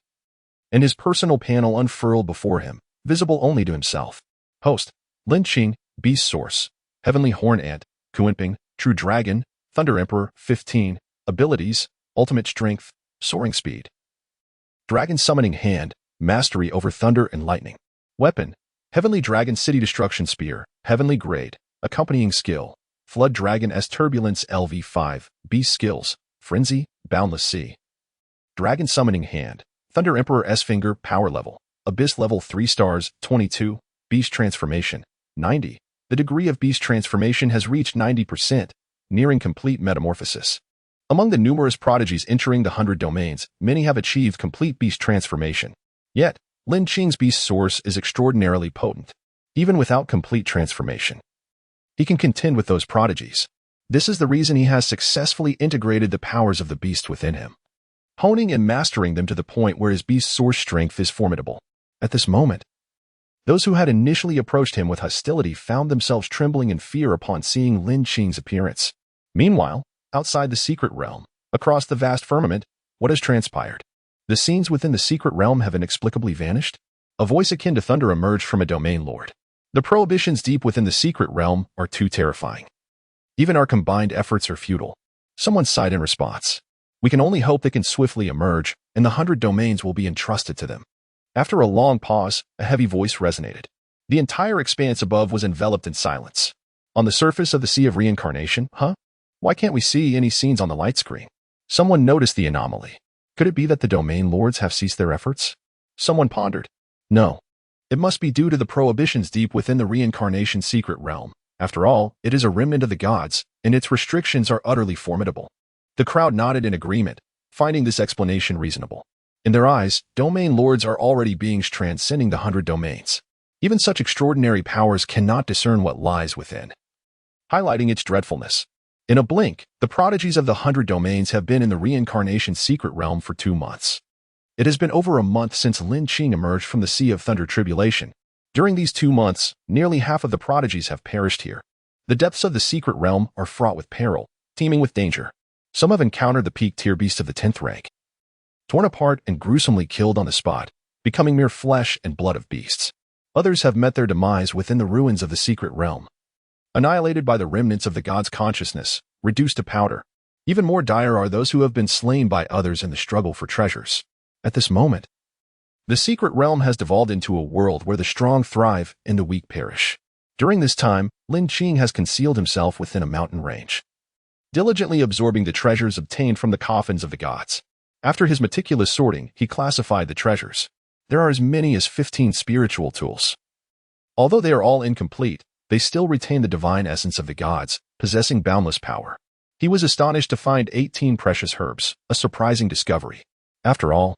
and his personal panel unfurled before him, visible only to himself. Host: Lin Qing, Beast Source, Heavenly Horn Ant, Kuenping, True Dragon, Thunder Emperor, 15, Abilities, Ultimate Strength, Soaring Speed. Dragon Summoning Hand, Mastery over Thunder and Lightning. Weapon: Heavenly Dragon City Destruction Spear, Heavenly Grade. Accompanying skill: Flood Dragon S Turbulence LV5, Beast Skills, Frenzy, Boundless Sea. Dragon Summoning Hand, Thunder Emperor S Finger, Power Level, Abyss Level 3 stars, 22, Beast Transformation, 90. The degree of Beast Transformation has reached 90%, nearing complete metamorphosis. Among the numerous prodigies entering the 100 domains, many have achieved complete Beast Transformation. Yet, Lin Qing's Beast Source is extraordinarily potent, even without complete transformation. He can contend with those prodigies. This is the reason he has successfully integrated the powers of the beast within him, honing and mastering them to the point where his beast source strength is formidable. At this moment, those who had initially approached him with hostility found themselves trembling in fear upon seeing Lin Qing's appearance. Meanwhile, outside the secret realm, across the vast firmament, what has transpired? The scenes within the secret realm have inexplicably vanished. A voice akin to thunder emerged from a domain lord. The prohibitions deep within the secret realm are too terrifying. Even our combined efforts are futile. Someone sighed in response. We can only hope they can swiftly emerge, and the 100 domains will be entrusted to them. After a long pause, a heavy voice resonated. The entire expanse above was enveloped in silence. On the surface of the Sea of Reincarnation, Why can't we see any scenes on the light screen? Someone noticed the anomaly. Could it be that the domain lords have ceased their efforts? Someone pondered. No. It must be due to the prohibitions deep within the reincarnation secret realm. After all, it is a remnant of the gods, and its restrictions are utterly formidable. The crowd nodded in agreement, finding this explanation reasonable. In their eyes, domain lords are already beings transcending the 100 domains. Even such extraordinary powers cannot discern what lies within, highlighting its dreadfulness. In a blink, the prodigies of the 100 domains have been in the reincarnation secret realm for 2 months. It has been over a month since Lin Qing emerged from the Sea of Thunder tribulation. During these 2 months, nearly half of the prodigies have perished here. The depths of the secret realm are fraught with peril, teeming with danger. Some have encountered the peak-tier beast of the 10th rank, torn apart and gruesomely killed on the spot, becoming mere flesh and blood of beasts. Others have met their demise within the ruins of the secret realm, annihilated by the remnants of the god's consciousness, reduced to powder. Even more dire are those who have been slain by others in the struggle for treasures. At this moment, the secret realm has devolved into a world where the strong thrive and the weak perish. During this time, Lin Qing has concealed himself within a mountain range, diligently absorbing the treasures obtained from the coffins of the gods. After his meticulous sorting, he classified the treasures. There are as many as 15 spiritual tools. Although they are all incomplete, they still retain the divine essence of the gods, possessing boundless power. He was astonished to find 18 precious herbs, a surprising discovery. After all,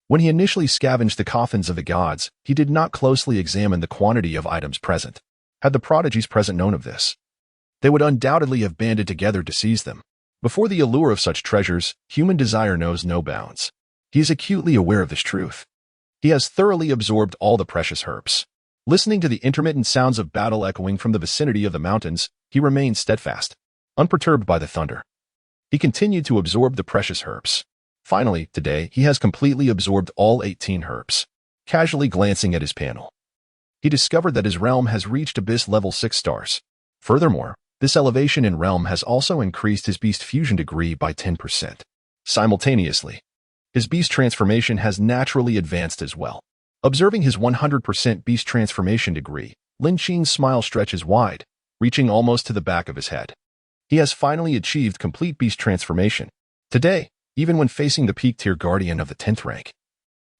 when he initially scavenged the coffins of the gods, he did not closely examine the quantity of items present. Had the prodigies present known of this, they would undoubtedly have banded together to seize them. Before the allure of such treasures, human desire knows no bounds. He is acutely aware of this truth. He has thoroughly absorbed all the precious herbs. Listening to the intermittent sounds of battle echoing from the vicinity of the mountains, he remained steadfast, unperturbed by the thunder. He continued to absorb the precious herbs. Finally, today, he has completely absorbed all 18 herbs. Casually glancing at his panel, he discovered that his realm has reached Abyss level 6 stars. Furthermore, this elevation in realm has also increased his beast fusion degree by 10%. Simultaneously, his beast transformation has naturally advanced as well. Observing his 100% beast transformation degree, Lin Qing's smile stretches wide, reaching almost to the back of his head. He has finally achieved complete beast transformation. Today, even when facing the peak-tier guardian of the 10th rank,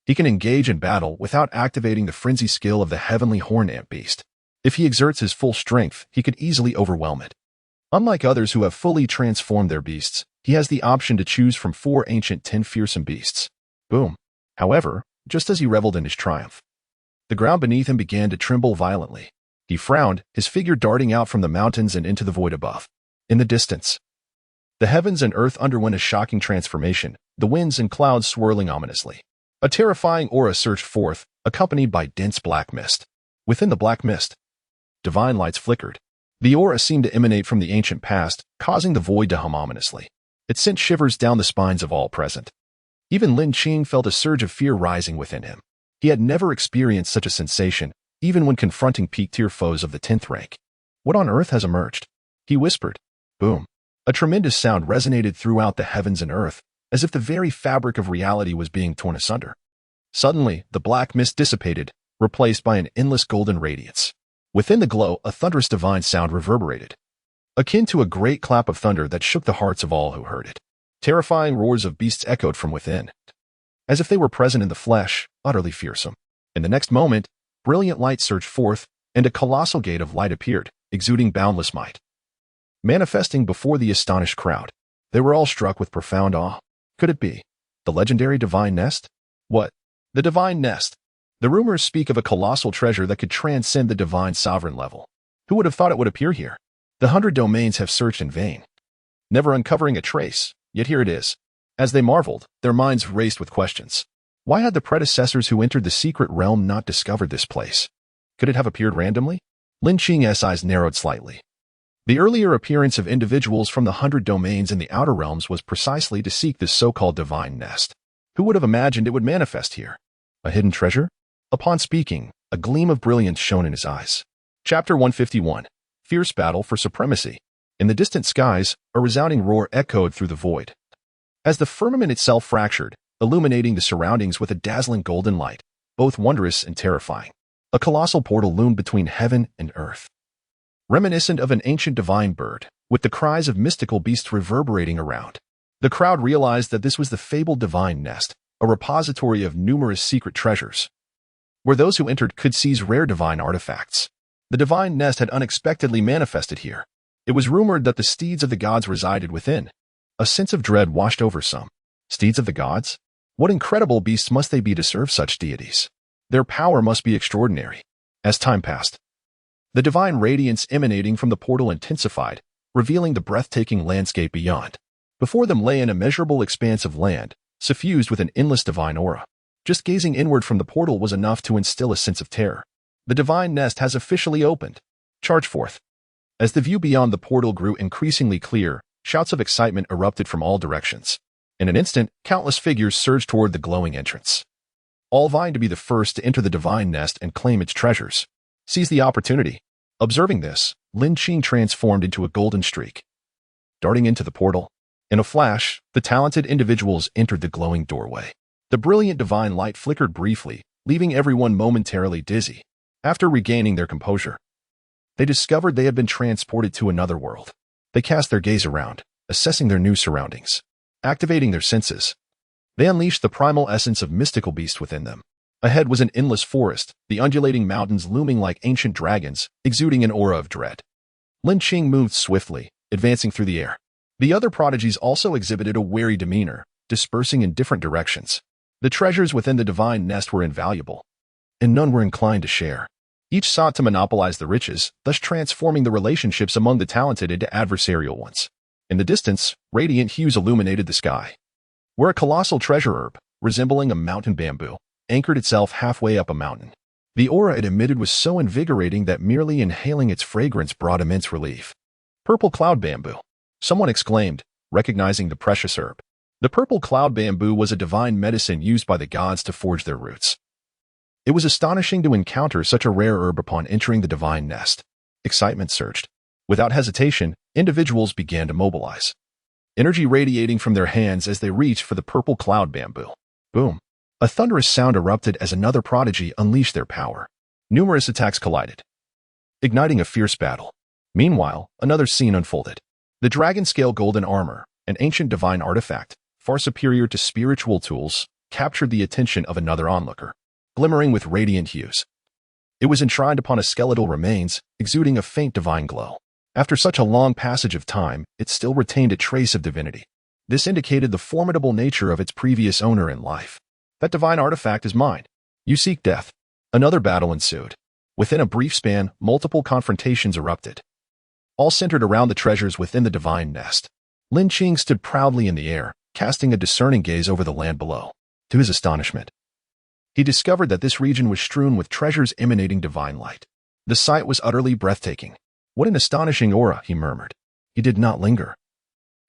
he can engage in battle without activating the frenzy skill of the heavenly horn ant beast. If he exerts his full strength, he could easily overwhelm it. Unlike others who have fully transformed their beasts, he has the option to choose from 4 ancient 10 fearsome beasts. Boom. However, just as he reveled in his triumph, the ground beneath him began to tremble violently. He frowned, his figure darting out from the mountains and into the void above. In the distance, the heavens and earth underwent a shocking transformation, the winds and clouds swirling ominously. A terrifying aura surged forth, accompanied by dense black mist. Within the black mist, divine lights flickered. The aura seemed to emanate from the ancient past, causing the void to hum ominously. It sent shivers down the spines of all present. Even Lin Qing felt a surge of fear rising within him. He had never experienced such a sensation, even when confronting peak-tier foes of the 10th rank. What on earth has emerged? He whispered. Boom. A tremendous sound resonated throughout the heavens and earth, as if the very fabric of reality was being torn asunder. Suddenly, the black mist dissipated, replaced by an endless golden radiance. Within the glow, a thunderous divine sound reverberated, akin to a great clap of thunder that shook the hearts of all who heard it. Terrifying roars of beasts echoed from within, as if they were present in the flesh, utterly fearsome. In the next moment, brilliant light surged forth, and a colossal gate of light appeared, exuding boundless might. Manifesting before the astonished crowd, they were all struck with profound awe. Could it be the legendary Divine Nest? What? The Divine Nest. The rumors speak of a colossal treasure that could transcend the divine sovereign level. Who would have thought it would appear here? The 100 domains have searched in vain, never uncovering a trace, yet here it is. As they marveled, their minds raced with questions. Why had the predecessors who entered the secret realm not discovered this place? Could it have appeared randomly? Lin Qing's eyes narrowed slightly. The earlier appearance of individuals from the 100 domains in the outer realms was precisely to seek this so-called divine nest. Who would have imagined it would manifest here? A hidden treasure? Upon speaking, a gleam of brilliance shone in his eyes. Chapter 151. Fierce Battle for Supremacy. In the distant skies, a resounding roar echoed through the void. As the firmament itself fractured, illuminating the surroundings with a dazzling golden light, both wondrous and terrifying, a colossal portal loomed between heaven and earth. Reminiscent of an ancient divine bird, with the cries of mystical beasts reverberating around. The crowd realized that this was the fabled divine nest, a repository of numerous secret treasures, where those who entered could seize rare divine artifacts. The divine nest had unexpectedly manifested here. It was rumored that the steeds of the gods resided within. A sense of dread washed over some. Steeds of the gods? What incredible beasts must they be to serve such deities? Their power must be extraordinary. As time passed, the divine radiance emanating from the portal intensified, revealing the breathtaking landscape beyond. Before them lay an immeasurable expanse of land, suffused with an endless divine aura. Just gazing inward from the portal was enough to instill a sense of terror. The divine nest has officially opened. Charge forth. As the view beyond the portal grew increasingly clear, shouts of excitement erupted from all directions. In an instant, countless figures surged toward the glowing entrance, all vying to be the first to enter the divine nest and claim its treasures. Seize the opportunity. Observing this, Lin Qing transformed into a golden streak, darting into the portal. In a flash, the talented individuals entered the glowing doorway. The brilliant divine light flickered briefly, leaving everyone momentarily dizzy. After regaining their composure, they discovered they had been transported to another world. They cast their gaze around, assessing their new surroundings. Activating their senses, they unleashed the primal essence of mystical beast within them. Ahead was an endless forest, the undulating mountains looming like ancient dragons, exuding an aura of dread. Lin Qing moved swiftly, advancing through the air. The other prodigies also exhibited a wary demeanor, dispersing in different directions. The treasures within the divine nest were invaluable, and none were inclined to share. Each sought to monopolize the riches, thus transforming the relationships among the talented into adversarial ones. In the distance, radiant hues illuminated the sky, where a colossal treasure herb, resembling a mountain bamboo, anchored itself halfway up a mountain. The aura it emitted was so invigorating that merely inhaling its fragrance brought immense relief. Purple cloud bamboo, someone exclaimed, recognizing the precious herb. The purple cloud bamboo was a divine medicine used by the gods to forge their roots. It was astonishing to encounter such a rare herb upon entering the divine nest. Excitement surged. Without hesitation, individuals began to mobilize, energy radiating from their hands as they reached for the purple cloud bamboo. Boom! A thunderous sound erupted as another prodigy unleashed their power. Numerous attacks collided, igniting a fierce battle. Meanwhile, another scene unfolded. The dragon-scale golden armor, an ancient divine artifact, far superior to spiritual tools, captured the attention of another onlooker, glimmering with radiant hues. It was enshrined upon a skeletal remains, exuding a faint divine glow. After such a long passage of time, it still retained a trace of divinity. This indicated the formidable nature of its previous owner in life. That divine artifact is mine. You seek death. Another battle ensued. Within a brief span, multiple confrontations erupted, all centered around the treasures within the divine nest. Lin Qing stood proudly in the air, casting a discerning gaze over the land below. To his astonishment, he discovered that this region was strewn with treasures emanating divine light. The sight was utterly breathtaking. What an astonishing aura, he murmured. He did not linger.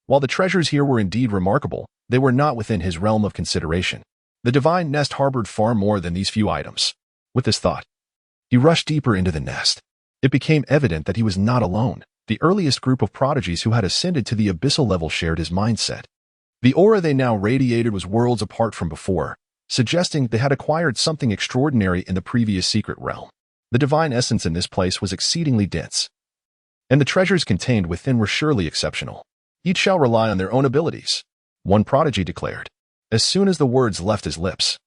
While the treasures here were indeed remarkable, they were not within his realm of consideration. The divine nest harbored far more than these few items. With this thought, he rushed deeper into the nest. It became evident that he was not alone. The earliest group of prodigies who had ascended to the abyssal level shared his mindset. The aura they now radiated was worlds apart from before, suggesting they had acquired something extraordinary in the previous secret realm. The divine essence in this place was exceedingly dense, and the treasures contained within were surely exceptional. Each shall rely on their own abilities, one prodigy declared. As soon as the words left his lips,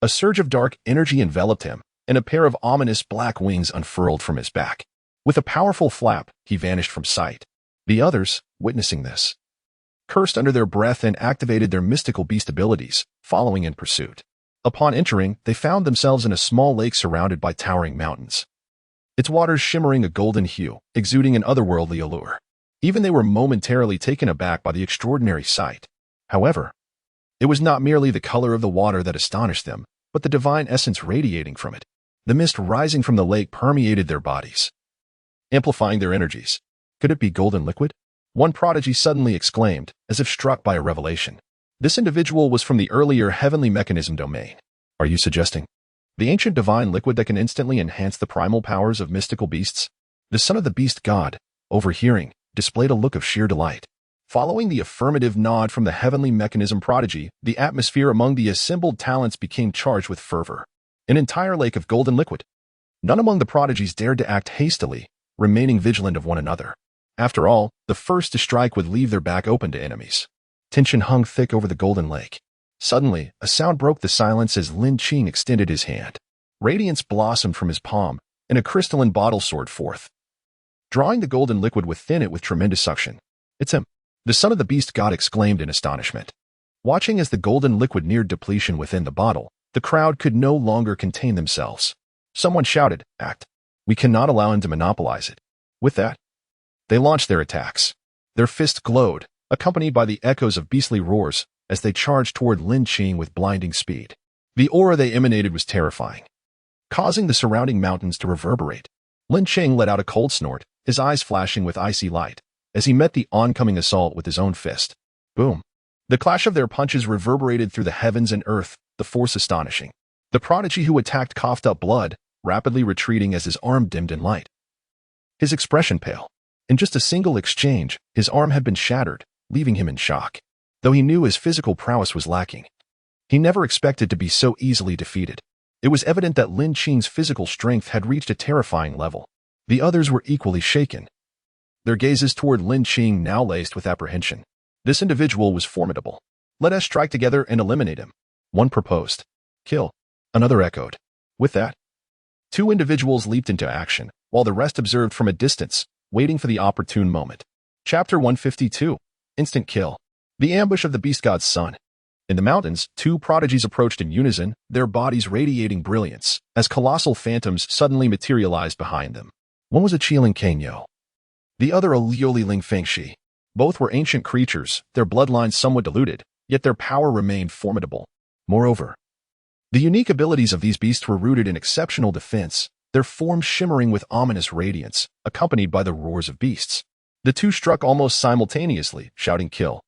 a surge of dark energy enveloped him, and a pair of ominous black wings unfurled from his back. With a powerful flap, he vanished from sight. The others, witnessing this, cursed under their breath and activated their mystical beast abilities, following in pursuit. Upon entering, they found themselves in a small lake surrounded by towering mountains, its waters shimmering a golden hue, exuding an otherworldly allure. Even they were momentarily taken aback by the extraordinary sight. However, it was not merely the color of the water that astonished them, but the divine essence radiating from it. The mist rising from the lake permeated their bodies, amplifying their energies. Could it be golden liquid? One prodigy suddenly exclaimed, as if struck by a revelation. This individual was from the earlier heavenly mechanism domain. Are you suggesting the ancient divine liquid that can instantly enhance the primal powers of mystical beasts? The son of the beast god, overhearing, displayed a look of sheer delight. Following the affirmative nod from the heavenly mechanism prodigy, the atmosphere among the assembled talents became charged with fervor. An entire lake of golden liquid. None among the prodigies dared to act hastily, remaining vigilant of one another. After all, the first to strike would leave their back open to enemies. Tension hung thick over the golden lake. Suddenly, a sound broke the silence as Lin Qing extended his hand. Radiance blossomed from his palm, and a crystalline bottle soared forth, drawing the golden liquid within it with tremendous suction. It's him! The son of the beast god exclaimed in astonishment. Watching as the golden liquid neared depletion within the bottle, the crowd could no longer contain themselves. Someone shouted, "Act! We cannot allow him to monopolize it." With that, they launched their attacks. Their fists glowed, accompanied by the echoes of beastly roars, as they charged toward Lin Qing with blinding speed. The aura they emanated was terrifying, causing the surrounding mountains to reverberate. Lin Qing let out a cold snort, his eyes flashing with icy light, as he met the oncoming assault with his own fist. Boom! The clash of their punches reverberated through the heavens and earth, the force astonishing. The prodigy who attacked coughed up blood, rapidly retreating as his arm dimmed in light, his expression pale. In just a single exchange, his arm had been shattered, leaving him in shock. Though he knew his physical prowess was lacking, he never expected to be so easily defeated. It was evident that Lin Qing's physical strength had reached a terrifying level. The others were equally shaken, their gazes toward Lin Qing now laced with apprehension. This individual was formidable. Let us strike together and eliminate him. One proposed. Kill. Another echoed. With that, two individuals leaped into action, while the rest observed from a distance, waiting for the opportune moment. Chapter 152. Instant Kill. The Ambush of the Beast God's Son. In the mountains, two prodigies approached in unison, their bodies radiating brilliance, as colossal phantoms suddenly materialized behind them. One was a Qilin Kanyo, the other a Liuli Ling Fengshi. Both were ancient creatures, their bloodlines somewhat diluted, yet their power remained formidable. Moreover, the unique abilities of these beasts were rooted in exceptional defense, their forms shimmering with ominous radiance, accompanied by the roars of beasts. The two struck almost simultaneously, shouting kill,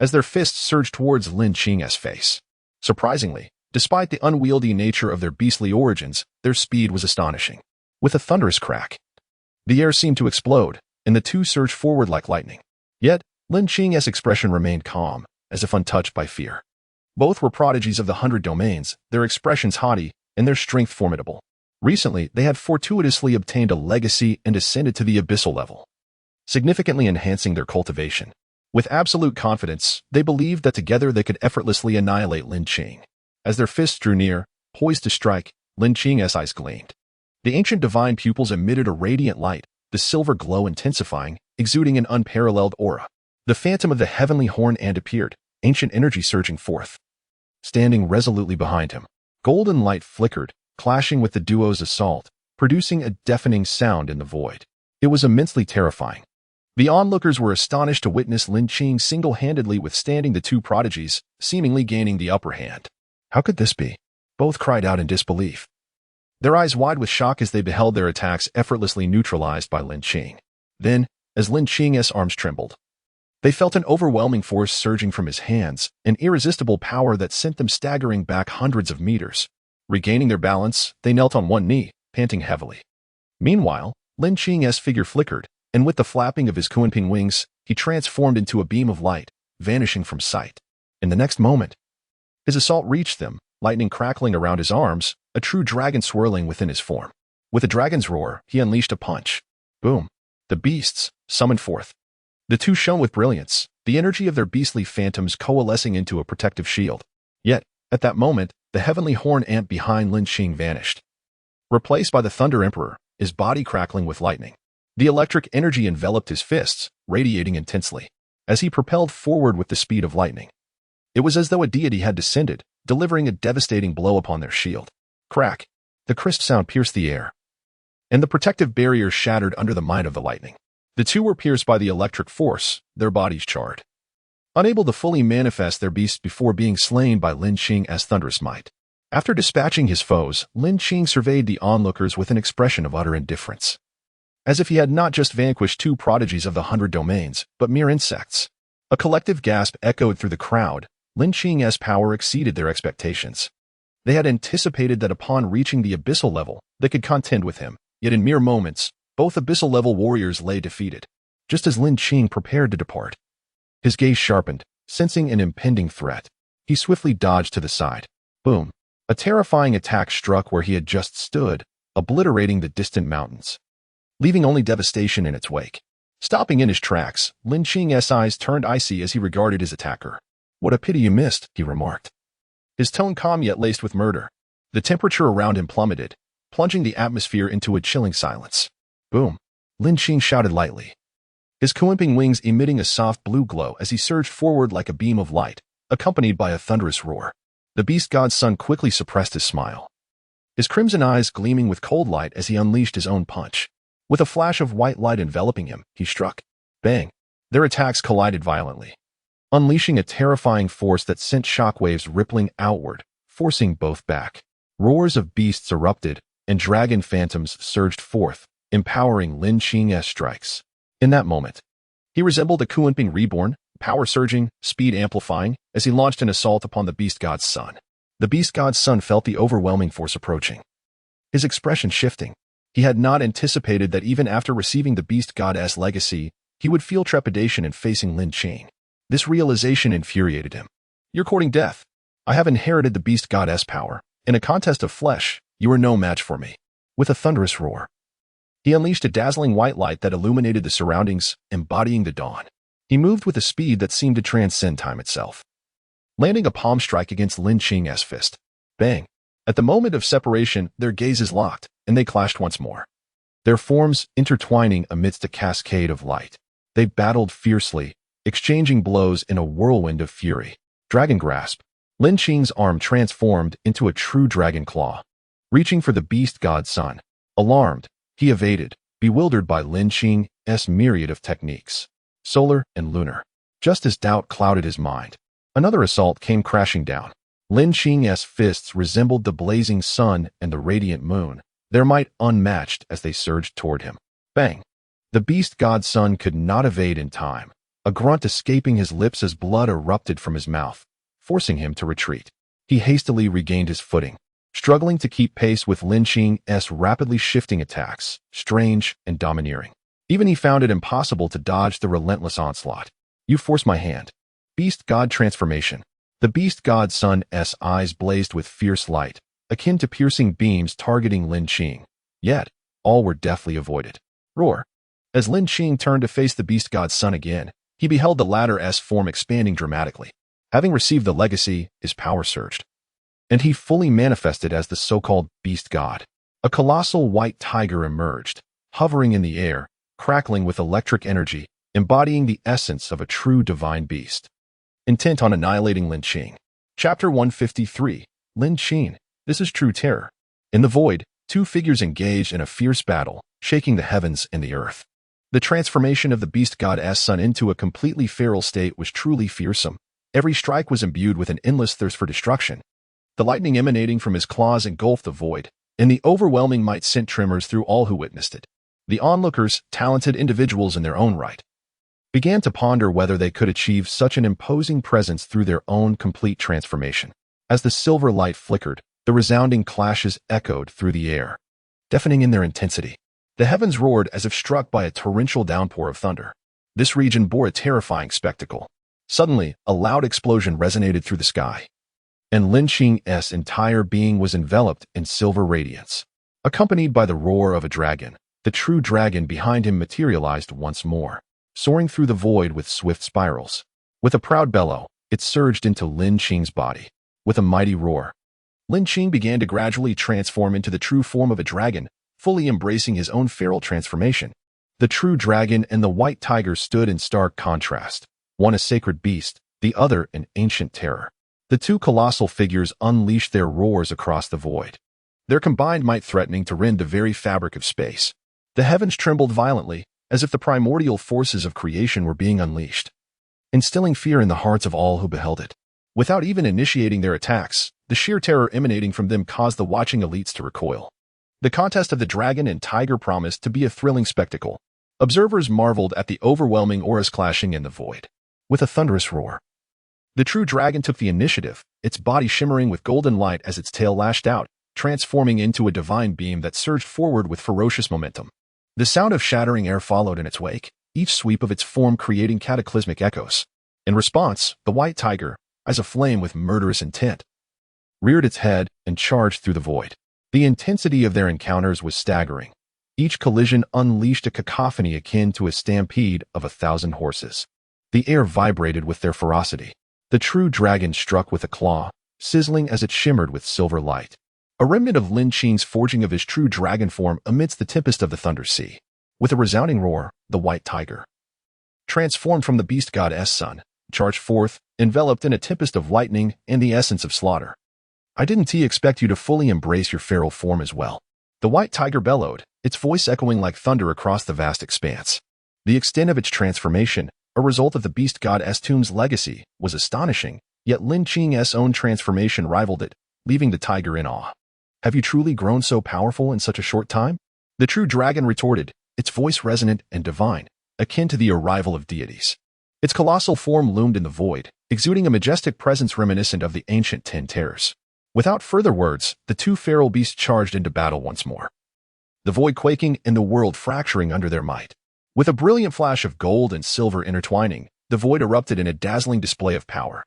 as their fists surged towards Lin Qing's face. Surprisingly, despite the unwieldy nature of their beastly origins, their speed was astonishing. With a thunderous crack, the air seemed to explode, and the two surged forward like lightning. Yet, Lin Qing's expression remained calm, as if untouched by fear. Both were prodigies of the 100 domains, their expressions haughty, and their strength formidable. Recently, they had fortuitously obtained a legacy and ascended to the abyssal level, significantly enhancing their cultivation. With absolute confidence, they believed that together they could effortlessly annihilate Lin Qing. As their fists drew near, poised to strike, Lin Qing's eyes gleamed. The ancient divine pupils emitted a radiant light, the silver glow intensifying, exuding an unparalleled aura. The phantom of the heavenly horn ant appeared, ancient energy surging forth. Standing resolutely behind him, golden light flickered, clashing with the duo's assault, producing a deafening sound in the void. It was immensely terrifying. The onlookers were astonished to witness Lin Qing single-handedly withstanding the two prodigies, seemingly gaining the upper hand. How could this be? Both cried out in disbelief, their eyes wide with shock as they beheld their attacks effortlessly neutralized by Lin Qing. Then, as Lin Qing's arms trembled, they felt an overwhelming force surging from his hands, an irresistible power that sent them staggering back hundreds of meters. Regaining their balance, they knelt on one knee, panting heavily. Meanwhile, Lin Qing's figure flickered, and with the flapping of his Kunping wings, he transformed into a beam of light, vanishing from sight. In the next moment, his assault reached them, lightning crackling around his arms, a true dragon swirling within his form. With a dragon's roar, he unleashed a punch. Boom! The beasts summoned forth. The two shone with brilliance, the energy of their beastly phantoms coalescing into a protective shield. Yet, at that moment, the heavenly horn ant behind Lin Qing vanished, replaced by the Thunder Emperor, his body crackling with lightning. The electric energy enveloped his fists, radiating intensely, as he propelled forward with the speed of lightning. It was as though a deity had descended, delivering a devastating blow upon their shield. Crack! The crisp sound pierced the air, and the protective barrier shattered under the might of the lightning. The two were pierced by the electric force, their bodies charred, unable to fully manifest their beasts before being slain by Lin Qing's thunderous might. After dispatching his foes, Lin Qing surveyed the onlookers with an expression of utter indifference, as if he had not just vanquished two prodigies of the 100 domains, but mere insects. A collective gasp echoed through the crowd. Lin Qing's power exceeded their expectations. They had anticipated that upon reaching the abyssal level, they could contend with him, yet in mere moments, both abyssal-level warriors lay defeated. Just as Lin Qing prepared to depart, his gaze sharpened, sensing an impending threat. He swiftly dodged to the side. Boom! A terrifying attack struck where he had just stood, obliterating the distant mountains, leaving only devastation in its wake. Stopping in his tracks, Lin Qing's eyes turned icy as he regarded his attacker. "What a pity you missed," he remarked, his tone calm yet laced with murder. The temperature around him plummeted, plunging the atmosphere into a chilling silence. Boom! Lin Qing shouted lightly, his Kunping wings emitting a soft blue glow as he surged forward like a beam of light, accompanied by a thunderous roar. The beast god's son quickly suppressed his smile, his crimson eyes gleaming with cold light as he unleashed his own punch. With a flash of white light enveloping him, he struck. Bang! Their attacks collided violently, unleashing a terrifying force that sent shockwaves rippling outward, forcing both back. Roars of beasts erupted, and dragon phantoms surged forth, empowering Lin Qing's strikes. In that moment, he resembled a Kunping reborn, power surging, speed amplifying, as he launched an assault upon the beast god's son. The beast god's son felt the overwhelming force approaching, his expression shifting. He had not anticipated that even after receiving the beast god's legacy, he would feel trepidation in facing Lin Qing. This realization infuriated him. "You're courting death. I have inherited the beast god's power. In a contest of flesh, you are no match for me." With a thunderous roar, he unleashed a dazzling white light that illuminated the surroundings, embodying the dawn. He moved with a speed that seemed to transcend time itself, landing a palm strike against Lin Qing's fist. Bang! At the moment of separation, their gazes locked, and they clashed once more, their forms intertwining amidst a cascade of light. They battled fiercely, exchanging blows in a whirlwind of fury. Dragon grasp. Lin Qing's arm transformed into a true dragon claw, reaching for the beast god's son. Alarmed, he evaded, bewildered by Lin Qing's myriad of techniques, solar and lunar. Just as doubt clouded his mind, another assault came crashing down. Lin Qing's fists resembled the blazing sun and the radiant moon, their might unmatched as they surged toward him. Bang! The beast god's son could not evade in time, a grunt escaping his lips as blood erupted from his mouth, forcing him to retreat. He hastily regained his footing, struggling to keep pace with Lin Qing's rapidly shifting attacks, strange and domineering. Even he found it impossible to dodge the relentless onslaught. "You forced my hand." Beast god transformation. The beast god's son's eyes blazed with fierce light, akin to piercing beams targeting Lin Qing. Yet, all were deftly avoided. Roar. As Lin Qing turned to face the beast god's son again, he beheld the latter's form expanding dramatically. Having received the legacy, his power surged, and he fully manifested as the so-called beast god. A colossal white tiger emerged, hovering in the air, crackling with electric energy, embodying the essence of a true divine beast. Intent on annihilating Lin Qing. Chapter 153. Lin Qing. This is true terror. In the void, two figures engaged in a fierce battle, shaking the heavens and the earth. The transformation of the beast god's son into a completely feral state was truly fearsome. Every strike was imbued with an endless thirst for destruction. The lightning emanating from his claws engulfed the void, and the overwhelming might sent tremors through all who witnessed it. The onlookers, talented individuals in their own right, began to ponder whether they could achieve such an imposing presence through their own complete transformation. As the silver light flickered, the resounding clashes echoed through the air, deafening in their intensity. The heavens roared as if struck by a torrential downpour of thunder. This region bore a terrifying spectacle. Suddenly, a loud explosion resonated through the sky, and Lin Qing's entire being was enveloped in silver radiance. Accompanied by the roar of a dragon, the true dragon behind him materialized once more, soaring through the void with swift spirals. With a proud bellow, it surged into Lin Qing's body. With a mighty roar, Lin Qing began to gradually transform into the true form of a dragon, fully embracing his own feral transformation. The true dragon and the white tiger stood in stark contrast, one a sacred beast, the other an ancient terror. The two colossal figures unleashed their roars across the void, their combined might threatening to rend the very fabric of space. The heavens trembled violently, as if the primordial forces of creation were being unleashed, instilling fear in the hearts of all who beheld it. Without even initiating their attacks, the sheer terror emanating from them caused the watching elites to recoil. The contest of the dragon and tiger promised to be a thrilling spectacle. Observers marveled at the overwhelming auras clashing in the void. With a thunderous roar, the true dragon took the initiative, its body shimmering with golden light as its tail lashed out, transforming into a divine beam that surged forward with ferocious momentum. The sound of shattering air followed in its wake, each sweep of its form creating cataclysmic echoes. In response, the white tiger, as aflame with murderous intent, reared its head and charged through the void. The intensity of their encounters was staggering. Each collision unleashed a cacophony akin to a stampede of 1,000 horses. The air vibrated with their ferocity. The true dragon struck with a claw, sizzling as it shimmered with silver light, a remnant of Lin Qing's forging of his true dragon form amidst the tempest of the thunder sea. With a resounding roar, the white tiger, transformed from the beast god's son, charged forth, enveloped in a tempest of lightning and the essence of slaughter. I didn't expect you to fully embrace your feral form as well. The white tiger bellowed, its voice echoing like thunder across the vast expanse. The extent of its transformation, a result of the beast god's tomb's legacy, was astonishing, yet Lin Qing's own transformation rivaled it, leaving the tiger in awe. Have you truly grown so powerful in such a short time? The true dragon retorted, its voice resonant and divine, akin to the arrival of deities. Its colossal form loomed in the void, exuding a majestic presence reminiscent of the ancient 10 terrors. Without further words, the two feral beasts charged into battle once more, the void quaking and the world fracturing under their might. With a brilliant flash of gold and silver intertwining, the void erupted in a dazzling display of power,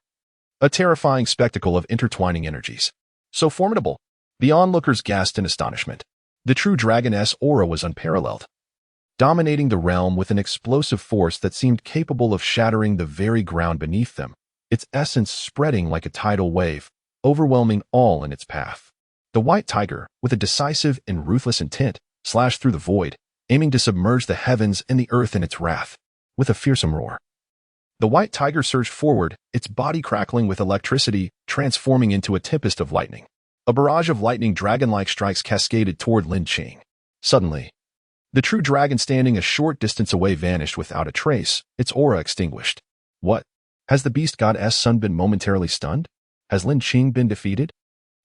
a terrifying spectacle of intertwining energies. So formidable, the onlookers gasped in astonishment. The true dragon's aura was unparalleled, dominating the realm with an explosive force that seemed capable of shattering the very ground beneath them, its essence spreading like a tidal wave, overwhelming all in its path. The white tiger, with a decisive and ruthless intent, slashed through the void, aiming to submerge the heavens and the earth in its wrath. With a fearsome roar, the white tiger surged forward, its body crackling with electricity, transforming into a tempest of lightning. A barrage of lightning dragon-like strikes cascaded toward Lin Qing. Suddenly, the true dragon standing a short distance away vanished without a trace, its aura extinguished. What? Has the beast god's son been momentarily stunned? Has Lin Qing been defeated?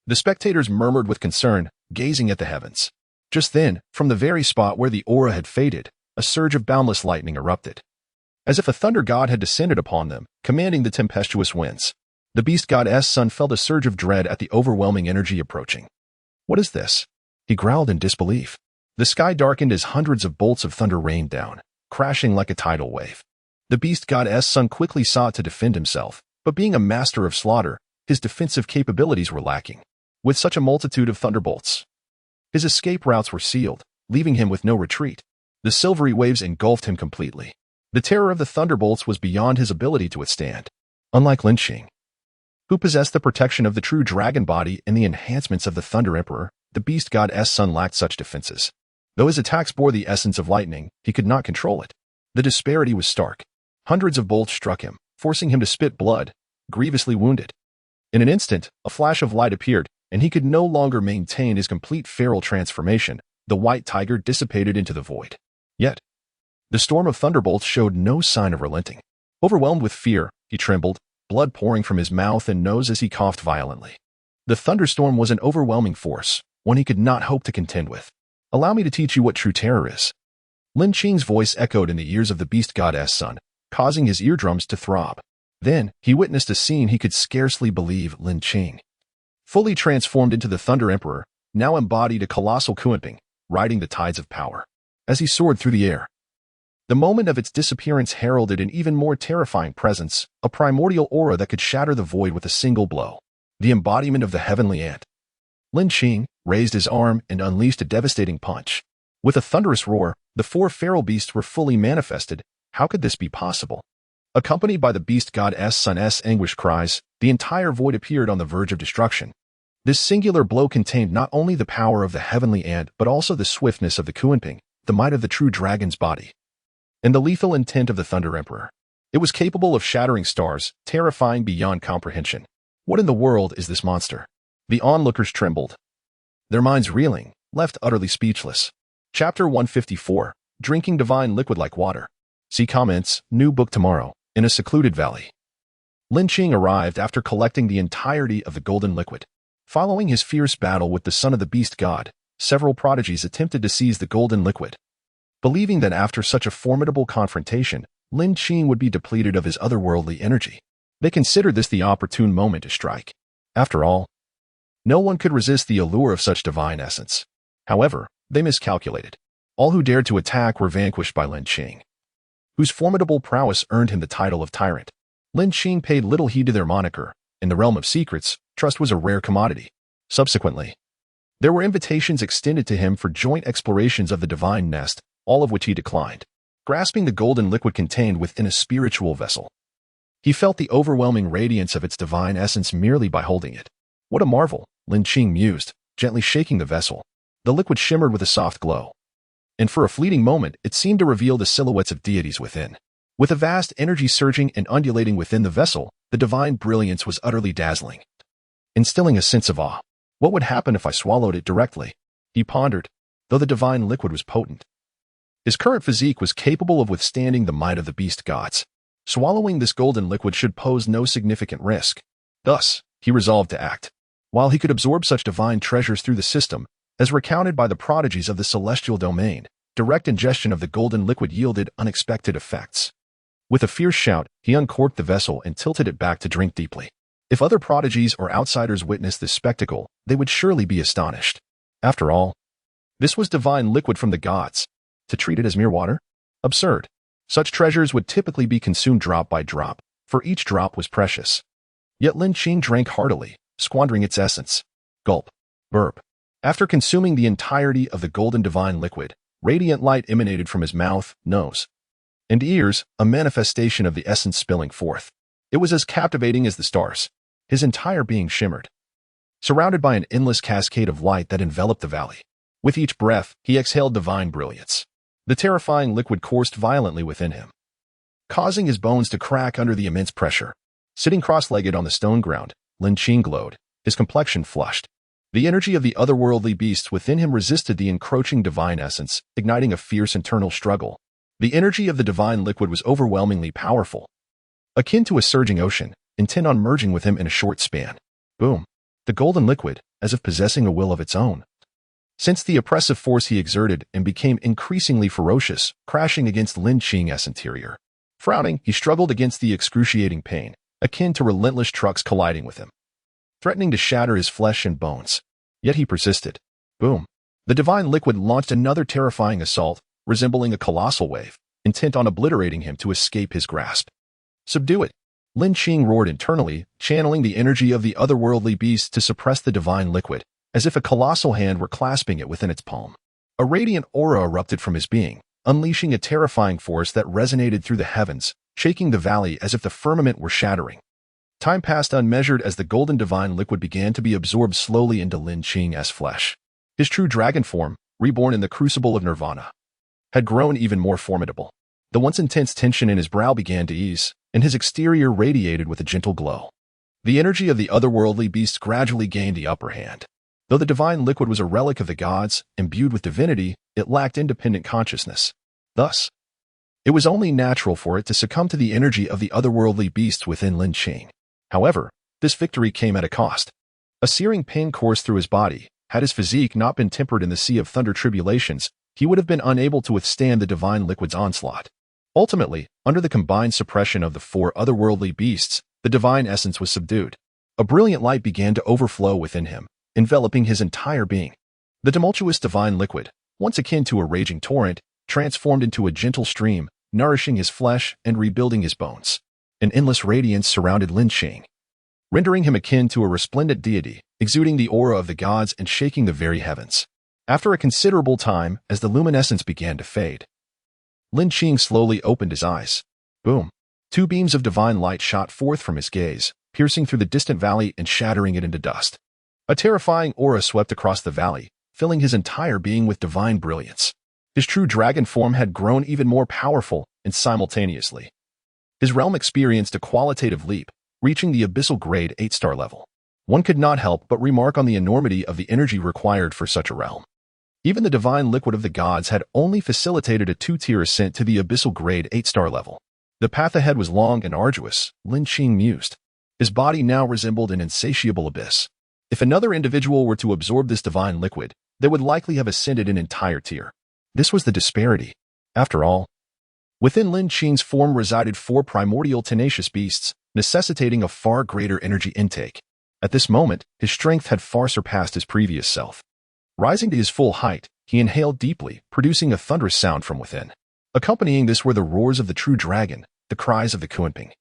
The spectators murmured with concern, gazing at the heavens. Just then, from the very spot where the aura had faded, a surge of boundless lightning erupted, as if a thunder god had descended upon them, commanding the tempestuous winds. The beast god's son felt a surge of dread at the overwhelming energy approaching. What is this? He growled in disbelief. The sky darkened as hundreds of bolts of thunder rained down, crashing like a tidal wave. The beast god's son quickly sought to defend himself, but being a master of slaughter, his defensive capabilities were lacking. With such a multitude of thunderbolts, his escape routes were sealed, leaving him with no retreat. The silvery waves engulfed him completely. The terror of the thunderbolts was beyond his ability to withstand. Unlike Lin Qing, who possessed the protection of the true dragon body and the enhancements of the Thunder Emperor, the beast god's son lacked such defenses. Though his attacks bore the essence of lightning, he could not control it. The disparity was stark. Hundreds of bolts struck him, forcing him to spit blood, grievously wounded. In an instant, a flash of light appeared, and he could no longer maintain his complete feral transformation. The white tiger dissipated into the void. Yet, the storm of thunderbolts showed no sign of relenting. Overwhelmed with fear, he trembled, blood pouring from his mouth and nose as he coughed violently. The thunderstorm was an overwhelming force, one he could not hope to contend with. "Allow me to teach you what true terror is." Lin Qing's voice echoed in the ears of the beast goddess son, causing his eardrums to throb. Then, he witnessed a scene he could scarcely believe. Lin Qing, fully transformed into the Thunder Emperor, now embodied a colossal Kunping, riding the tides of power. As he soared through the air, the moment of its disappearance heralded an even more terrifying presence, a primordial aura that could shatter the void with a single blow. The embodiment of the heavenly ant. Lin Qing raised his arm and unleashed a devastating punch. With a thunderous roar, the four feral beasts were fully manifested. How could this be possible? Accompanied by the beast goddess son's anguished cries, the entire void appeared on the verge of destruction. This singular blow contained not only the power of the heavenly ant but also the swiftness of the Kunping, the might of the true dragon's body, and the lethal intent of the Thunder Emperor. It was capable of shattering stars, terrifying beyond comprehension. What in the world is this monster? The onlookers trembled, their minds reeling, left utterly speechless. Chapter 154, Drinking Divine Liquid Like Water. See comments, new book tomorrow, in a secluded valley. Lin Qing arrived after collecting the entirety of the golden liquid. Following his fierce battle with the son of the beast god, several prodigies attempted to seize the golden liquid. Believing that after such a formidable confrontation, Lin Qing would be depleted of his otherworldly energy, they considered this the opportune moment to strike. After all, no one could resist the allure of such divine essence. However, they miscalculated. All who dared to attack were vanquished by Lin Qing, whose formidable prowess earned him the title of tyrant. Lin Qing paid little heed to their moniker. In the realm of secrets, trust was a rare commodity. Subsequently, there were invitations extended to him for joint explorations of the divine nest, all of which he declined. Grasping the golden liquid contained within a spiritual vessel, he felt the overwhelming radiance of its divine essence merely by holding it. What a marvel, Lin Qing mused, gently shaking the vessel. The liquid shimmered with a soft glow, and for a fleeting moment it seemed to reveal the silhouettes of deities within. With a vast energy surging and undulating within the vessel, the divine brilliance was utterly dazzling, instilling a sense of awe. What would happen if I swallowed it directly? He pondered, though the divine liquid was potent. His current physique was capable of withstanding the might of the beast gods. Swallowing this golden liquid should pose no significant risk. Thus, he resolved to act. While he could absorb such divine treasures through the system, as recounted by the prodigies of the celestial domain, direct ingestion of the golden liquid yielded unexpected effects. With a fierce shout, he uncorked the vessel and tilted it back to drink deeply. If other prodigies or outsiders witnessed this spectacle, they would surely be astonished. After all, this was divine liquid from the gods. To treat it as mere water? Absurd. Such treasures would typically be consumed drop by drop, for each drop was precious. Yet Lin Qing drank heartily, squandering its essence. Gulp. Burp. After consuming the entirety of the golden divine liquid, radiant light emanated from his mouth, nose, and ears, a manifestation of the essence spilling forth. It was as captivating as the stars. His entire being shimmered, surrounded by an endless cascade of light that enveloped the valley. With each breath, he exhaled divine brilliance. The terrifying liquid coursed violently within him, causing his bones to crack under the immense pressure. Sitting cross-legged on the stone ground, Lin Qing glowed, his complexion flushed. The energy of the otherworldly beasts within him resisted the encroaching divine essence, igniting a fierce internal struggle. The energy of the divine liquid was overwhelmingly powerful, akin to a surging ocean, intent on merging with him in a short span. Boom. The golden liquid, as if possessing a will of its own, sensed the oppressive force he exerted and became increasingly ferocious, crashing against Lin Qing's interior. Frowning, he struggled against the excruciating pain, akin to relentless trucks colliding with him, threatening to shatter his flesh and bones. Yet he persisted. Boom. The divine liquid launched another terrifying assault, resembling a colossal wave, intent on obliterating him to escape his grasp. Subdue it. Lin Qing roared internally, channeling the energy of the otherworldly beast to suppress the divine liquid, as if a colossal hand were clasping it within its palm. A radiant aura erupted from his being, unleashing a terrifying force that resonated through the heavens, shaking the valley as if the firmament were shattering. Time passed unmeasured as the golden divine liquid began to be absorbed slowly into Lin Qing's flesh. His true dragon form, reborn in the crucible of nirvana, had grown even more formidable. The once intense tension in his brow began to ease, and his exterior radiated with a gentle glow. The energy of the otherworldly beast gradually gained the upper hand. Though the divine liquid was a relic of the gods, imbued with divinity, it lacked independent consciousness. Thus, it was only natural for it to succumb to the energy of the otherworldly beasts within Lin Qing. However, this victory came at a cost. A searing pain coursed through his body. Had his physique not been tempered in the sea of thunder tribulations, he would have been unable to withstand the divine liquid's onslaught. Ultimately, under the combined suppression of the four otherworldly beasts, the divine essence was subdued. A brilliant light began to overflow within him, enveloping his entire being. The tumultuous divine liquid, once akin to a raging torrent, transformed into a gentle stream, nourishing his flesh and rebuilding his bones. An endless radiance surrounded Lin Qing, rendering him akin to a resplendent deity, exuding the aura of the gods and shaking the very heavens. After a considerable time, as the luminescence began to fade, Lin Qing slowly opened his eyes. Boom! Two beams of divine light shot forth from his gaze, piercing through the distant valley and shattering it into dust. A terrifying aura swept across the valley, filling his entire being with divine brilliance. His true dragon form had grown even more powerful, and simultaneously, his realm experienced a qualitative leap, reaching the abyssal grade 8-star level. One could not help but remark on the enormity of the energy required for such a realm. Even the divine liquid of the gods had only facilitated a 2-tier ascent to the abyssal grade 8-star level. The path ahead was long and arduous, Lin Qing mused. His body now resembled an insatiable abyss. If another individual were to absorb this divine liquid, they would likely have ascended an entire tier. This was the disparity. After all, within Lin Qing's form resided 4 primordial tenacious beasts, necessitating a far greater energy intake. At this moment, his strength had far surpassed his previous self. Rising to his full height, he inhaled deeply, producing a thunderous sound from within. Accompanying this were the roars of the true dragon, the cries of the Kunping,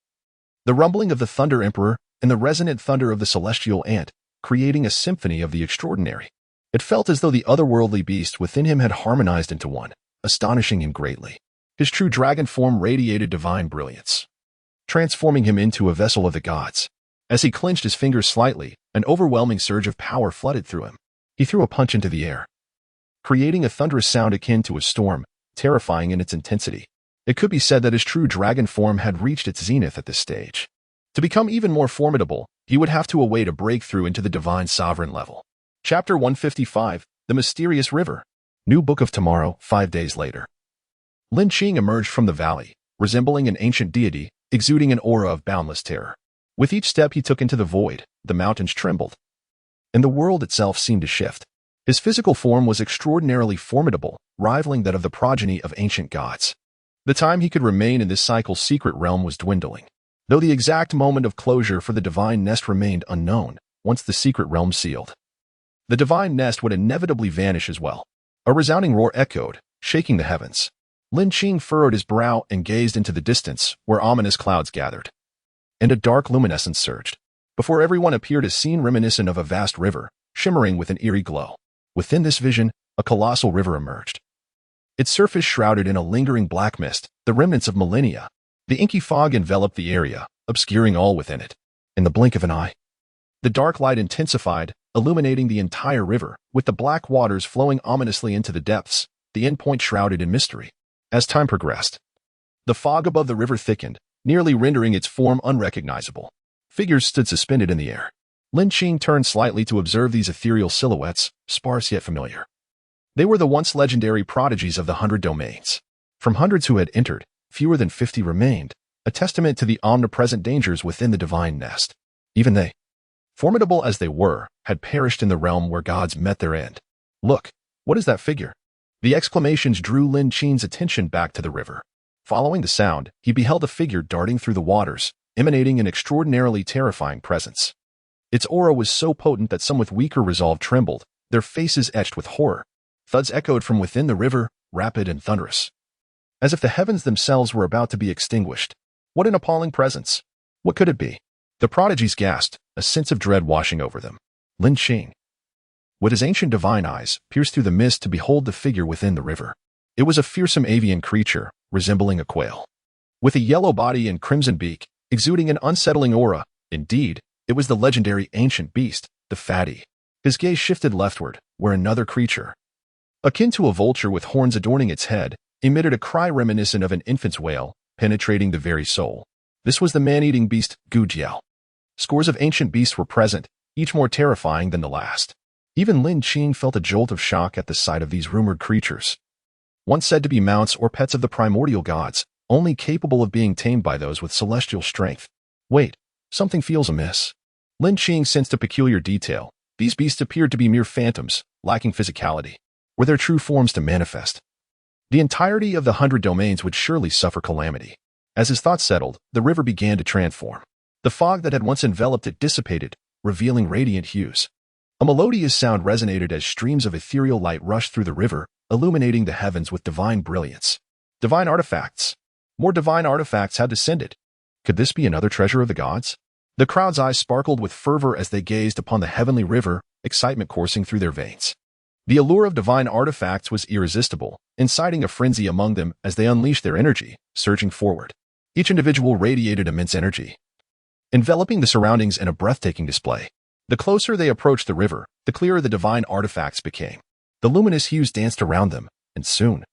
the rumbling of the Thunder Emperor, and the resonant thunder of the celestial ant, creating a symphony of the extraordinary. It felt as though the otherworldly beast within him had harmonized into one, astonishing him greatly. His true dragon form radiated divine brilliance, transforming him into a vessel of the gods. As he clenched his fingers slightly, an overwhelming surge of power flooded through him. He threw a punch into the air, creating a thunderous sound akin to a storm, terrifying in its intensity. It could be said that his true dragon form had reached its zenith at this stage. To become even more formidable, he would have to await a breakthrough into the divine sovereign level. Chapter 155, The Mysterious River. New Book of Tomorrow, 5 days later. Lin Qing emerged from the valley, resembling an ancient deity, exuding an aura of boundless terror. With each step he took into the void, the mountains trembled, and the world itself seemed to shift. His physical form was extraordinarily formidable, rivaling that of the progeny of ancient gods. The time he could remain in this cycle's secret realm was dwindling. Though the exact moment of closure for the divine nest remained unknown, once the secret realm sealed, the divine nest would inevitably vanish as well. A resounding roar echoed, shaking the heavens. Lin Qing furrowed his brow and gazed into the distance, where ominous clouds gathered, and a dark luminescence surged. Before everyone appeared a scene reminiscent of a vast river, shimmering with an eerie glow. Within this vision, a colossal river emerged, its surface shrouded in a lingering black mist, the remnants of millennia. The inky fog enveloped the area, obscuring all within it. In the blink of an eye, the dark light intensified, illuminating the entire river, with the black waters flowing ominously into the depths, the endpoint shrouded in mystery. As time progressed, the fog above the river thickened, nearly rendering its form unrecognizable. Figures stood suspended in the air. Lin Qing turned slightly to observe these ethereal silhouettes, sparse yet familiar. They were the once legendary prodigies of the 100 domains. From hundreds who had entered, fewer than 50 remained, a testament to the omnipresent dangers within the divine nest. Even they, formidable as they were, had perished in the realm where gods met their end. Look, what is that figure? The exclamations drew Lin Qing's attention back to the river. Following the sound, he beheld a figure darting through the waters, emanating an extraordinarily terrifying presence. Its aura was so potent that some with weaker resolve trembled, their faces etched with horror. Thuds echoed from within the river, rapid and thunderous, as if the heavens themselves were about to be extinguished. What an appalling presence! What could it be? The prodigies gasped, a sense of dread washing over them. Lin Qing, with his ancient divine eyes, pierced through the mist to behold the figure within the river. It was a fearsome avian creature, resembling a quail, with a yellow body and crimson beak, exuding an unsettling aura. Indeed, it was the legendary ancient beast, the fatty. His gaze shifted leftward, where another creature, akin to a vulture with horns adorning its head, emitted a cry reminiscent of an infant's wail, penetrating the very soul. This was the man-eating beast, Gujiao. Scores of ancient beasts were present, each more terrifying than the last. Even Lin Qing felt a jolt of shock at the sight of these rumored creatures. Once said to be mounts or pets of the primordial gods, only capable of being tamed by those with celestial strength. Wait, something feels amiss. Lin Qing sensed a peculiar detail. These beasts appeared to be mere phantoms, lacking physicality. Were their true forms to manifest? The entirety of the 100 domains would surely suffer calamity. As his thoughts settled, the river began to transform. The fog that had once enveloped it dissipated, revealing radiant hues. A melodious sound resonated as streams of ethereal light rushed through the river, illuminating the heavens with divine brilliance. Divine artifacts. More divine artifacts had descended. Could this be another treasure of the gods? The crowd's eyes sparkled with fervor as they gazed upon the heavenly river, excitement coursing through their veins. The allure of divine artifacts was irresistible, inciting a frenzy among them as they unleashed their energy, surging forward. Each individual radiated immense energy, enveloping the surroundings in a breathtaking display. The closer they approached the river, the clearer the divine artifacts became. The luminous hues danced around them, and soon,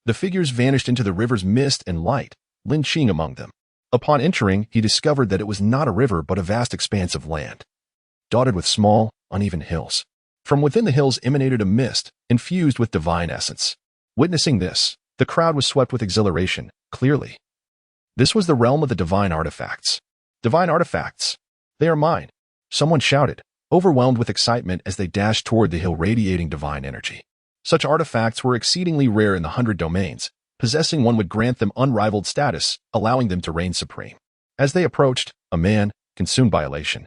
the figures vanished into the river's mist and light, Lin Qing among them. Upon entering, he discovered that it was not a river but a vast expanse of land, dotted with small, uneven hills. From within the hills emanated a mist, infused with divine essence. Witnessing this, the crowd was swept with exhilaration, clearly. This was the realm of the divine artifacts. Divine artifacts! They are mine! Someone shouted, overwhelmed with excitement as they dashed toward the hill radiating divine energy. Such artifacts were exceedingly rare in the 100 domains. Possessing one would grant them unrivaled status, allowing them to reign supreme. As they approached, a man, consumed by elation,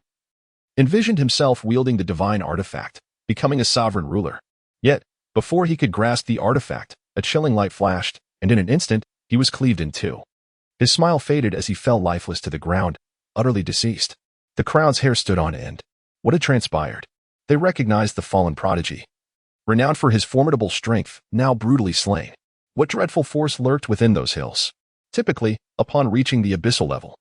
envisioned himself wielding the divine artifact, becoming a sovereign ruler. Yet, before he could grasp the artifact, a chilling light flashed, and in an instant, he was cleaved in two. His smile faded as he fell lifeless to the ground, utterly deceased. The crowd's hair stood on end. What had transpired? They recognized the fallen prodigy, renowned for his formidable strength, now brutally slain. What dreadful force lurked within those hills? Typically, upon reaching the abyssal level,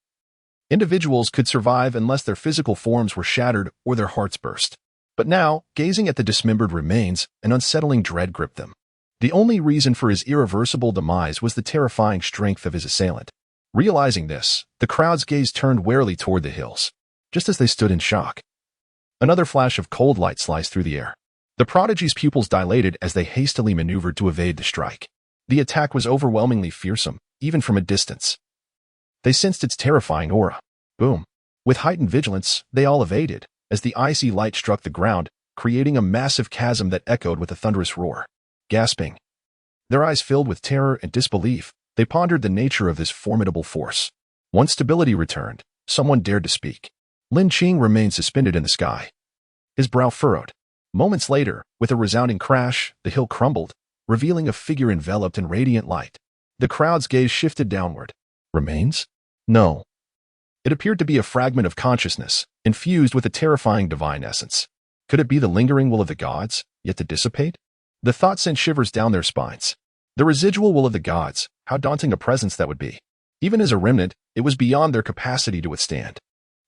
individuals could survive unless their physical forms were shattered or their hearts burst. But now, gazing at the dismembered remains, an unsettling dread gripped them. The only reason for his irreversible demise was the terrifying strength of his assailant. Realizing this, the crowd's gaze turned warily toward the hills. Just as they stood in shock, another flash of cold light sliced through the air. The prodigy's pupils dilated as they hastily maneuvered to evade the strike. The attack was overwhelmingly fearsome, even from a distance. They sensed its terrifying aura. Boom. With heightened vigilance, they all evaded, as the icy light struck the ground, creating a massive chasm that echoed with a thunderous roar. Gasping, their eyes filled with terror and disbelief, they pondered the nature of this formidable force. Once stability returned, someone dared to speak. Lin Qing remained suspended in the sky, his brow furrowed. Moments later, with a resounding crash, the hill crumbled, revealing a figure enveloped in radiant light. The crowd's gaze shifted downward. Remains? No. It appeared to be a fragment of consciousness, infused with a terrifying divine essence. Could it be the lingering will of the gods, yet to dissipate? The thought sent shivers down their spines. The residual will of the gods, how daunting a presence that would be. Even as a remnant, it was beyond their capacity to withstand.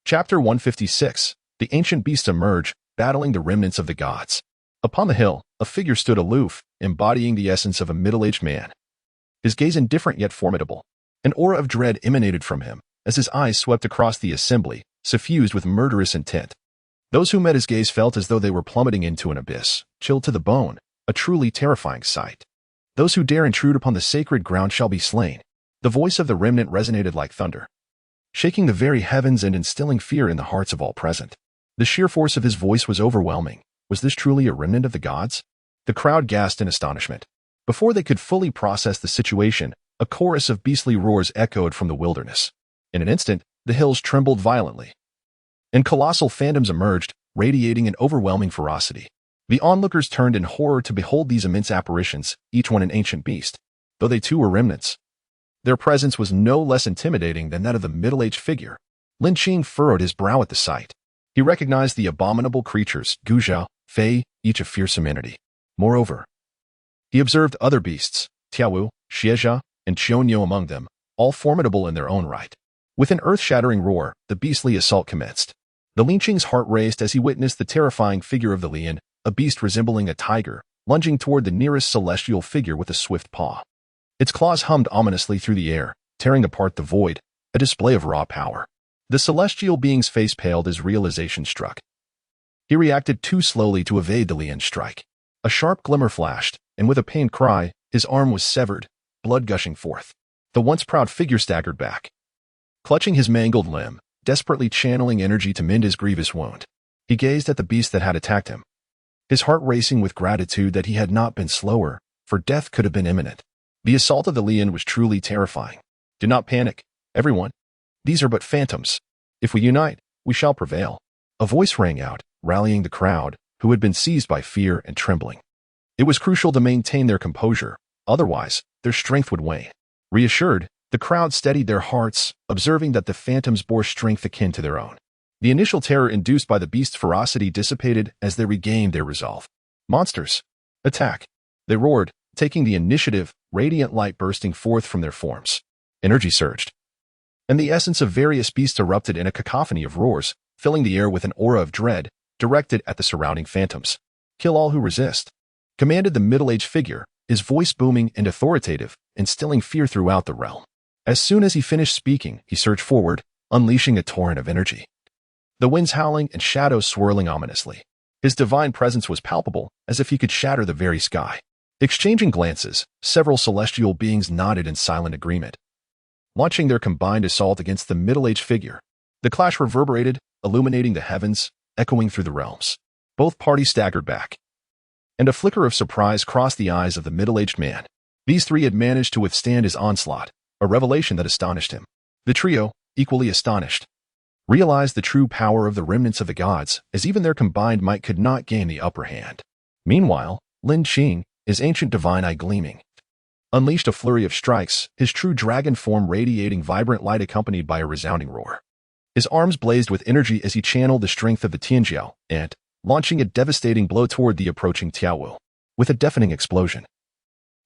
Chapter 156. The ancient beasts emerge, battling the remnants of the gods. Upon the hill, a figure stood aloof, embodying the essence of a middle-aged man. His gaze indifferent yet formidable. An aura of dread emanated from him, as his eyes swept across the assembly, suffused with murderous intent. Those who met his gaze felt as though they were plummeting into an abyss, chilled to the bone, a truly terrifying sight. Those who dare intrude upon the sacred ground shall be slain. The voice of the remnant resonated like thunder, shaking the very heavens and instilling fear in the hearts of all present. The sheer force of his voice was overwhelming. Was this truly a remnant of the gods? The crowd gasped in astonishment. Before they could fully process the situation, a chorus of beastly roars echoed from the wilderness. In an instant, the hills trembled violently, and colossal phantoms emerged, radiating an overwhelming ferocity. The onlookers turned in horror to behold these immense apparitions, each one an ancient beast, though they too were remnants. Their presence was no less intimidating than that of the middle-aged figure. Lin Qing furrowed his brow at the sight. He recognized the abominable creatures, Gujiao, Fei, each a fearsome entity. Moreover, he observed other beasts, Tiawu, Xiejia, and Qionyou among them, all formidable in their own right. With an earth-shattering roar, the beastly assault commenced. The Lin Qing's heart raced as he witnessed the terrifying figure of the Lion, a beast resembling a tiger, lunging toward the nearest celestial figure with a swift paw. Its claws hummed ominously through the air, tearing apart the void, a display of raw power. The celestial being's face paled as realization struck. He reacted too slowly to evade the Lin strike. A sharp glimmer flashed, and with a pained cry, his arm was severed, blood gushing forth. The once proud figure staggered back, clutching his mangled limb, desperately channeling energy to mend his grievous wound. He gazed at the beast that had attacked him, his heart racing with gratitude that he had not been slower, for death could have been imminent. The assault of the Lin was truly terrifying. Do not panic, everyone. These are but phantoms. If we unite, we shall prevail. A voice rang out, rallying the crowd, who had been seized by fear and trembling. It was crucial to maintain their composure, otherwise, their strength would wane. Reassured, the crowd steadied their hearts, observing that the phantoms bore strength akin to their own. The initial terror induced by the beast's ferocity dissipated as they regained their resolve. Monsters! Attack! They roared, taking the initiative, radiant light bursting forth from their forms. Energy surged, and the essence of various beasts erupted in a cacophony of roars, filling the air with an aura of dread, directed at the surrounding phantoms. Kill all who resist, commanded the middle-aged figure, his voice booming and authoritative, instilling fear throughout the realm. As soon as he finished speaking, he surged forward, unleashing a torrent of energy. The winds howling and shadows swirling ominously. His divine presence was palpable, as if he could shatter the very sky. Exchanging glances, several celestial beings nodded in silent agreement, launching their combined assault against the middle-aged figure. The clash reverberated, illuminating the heavens, echoing through the realms. Both parties staggered back, and a flicker of surprise crossed the eyes of the middle-aged man. These three had managed to withstand his onslaught, a revelation that astonished him. The trio, equally astonished, realized the true power of the remnants of the gods, as even their combined might could not gain the upper hand. Meanwhile, Lin Qing, his ancient divine eye gleaming, unleashed a flurry of strikes, his true dragon form radiating vibrant light accompanied by a resounding roar. His arms blazed with energy as he channeled the strength of the Tianjiao and, launching a devastating blow toward the approaching Tiaowu. With a deafening explosion,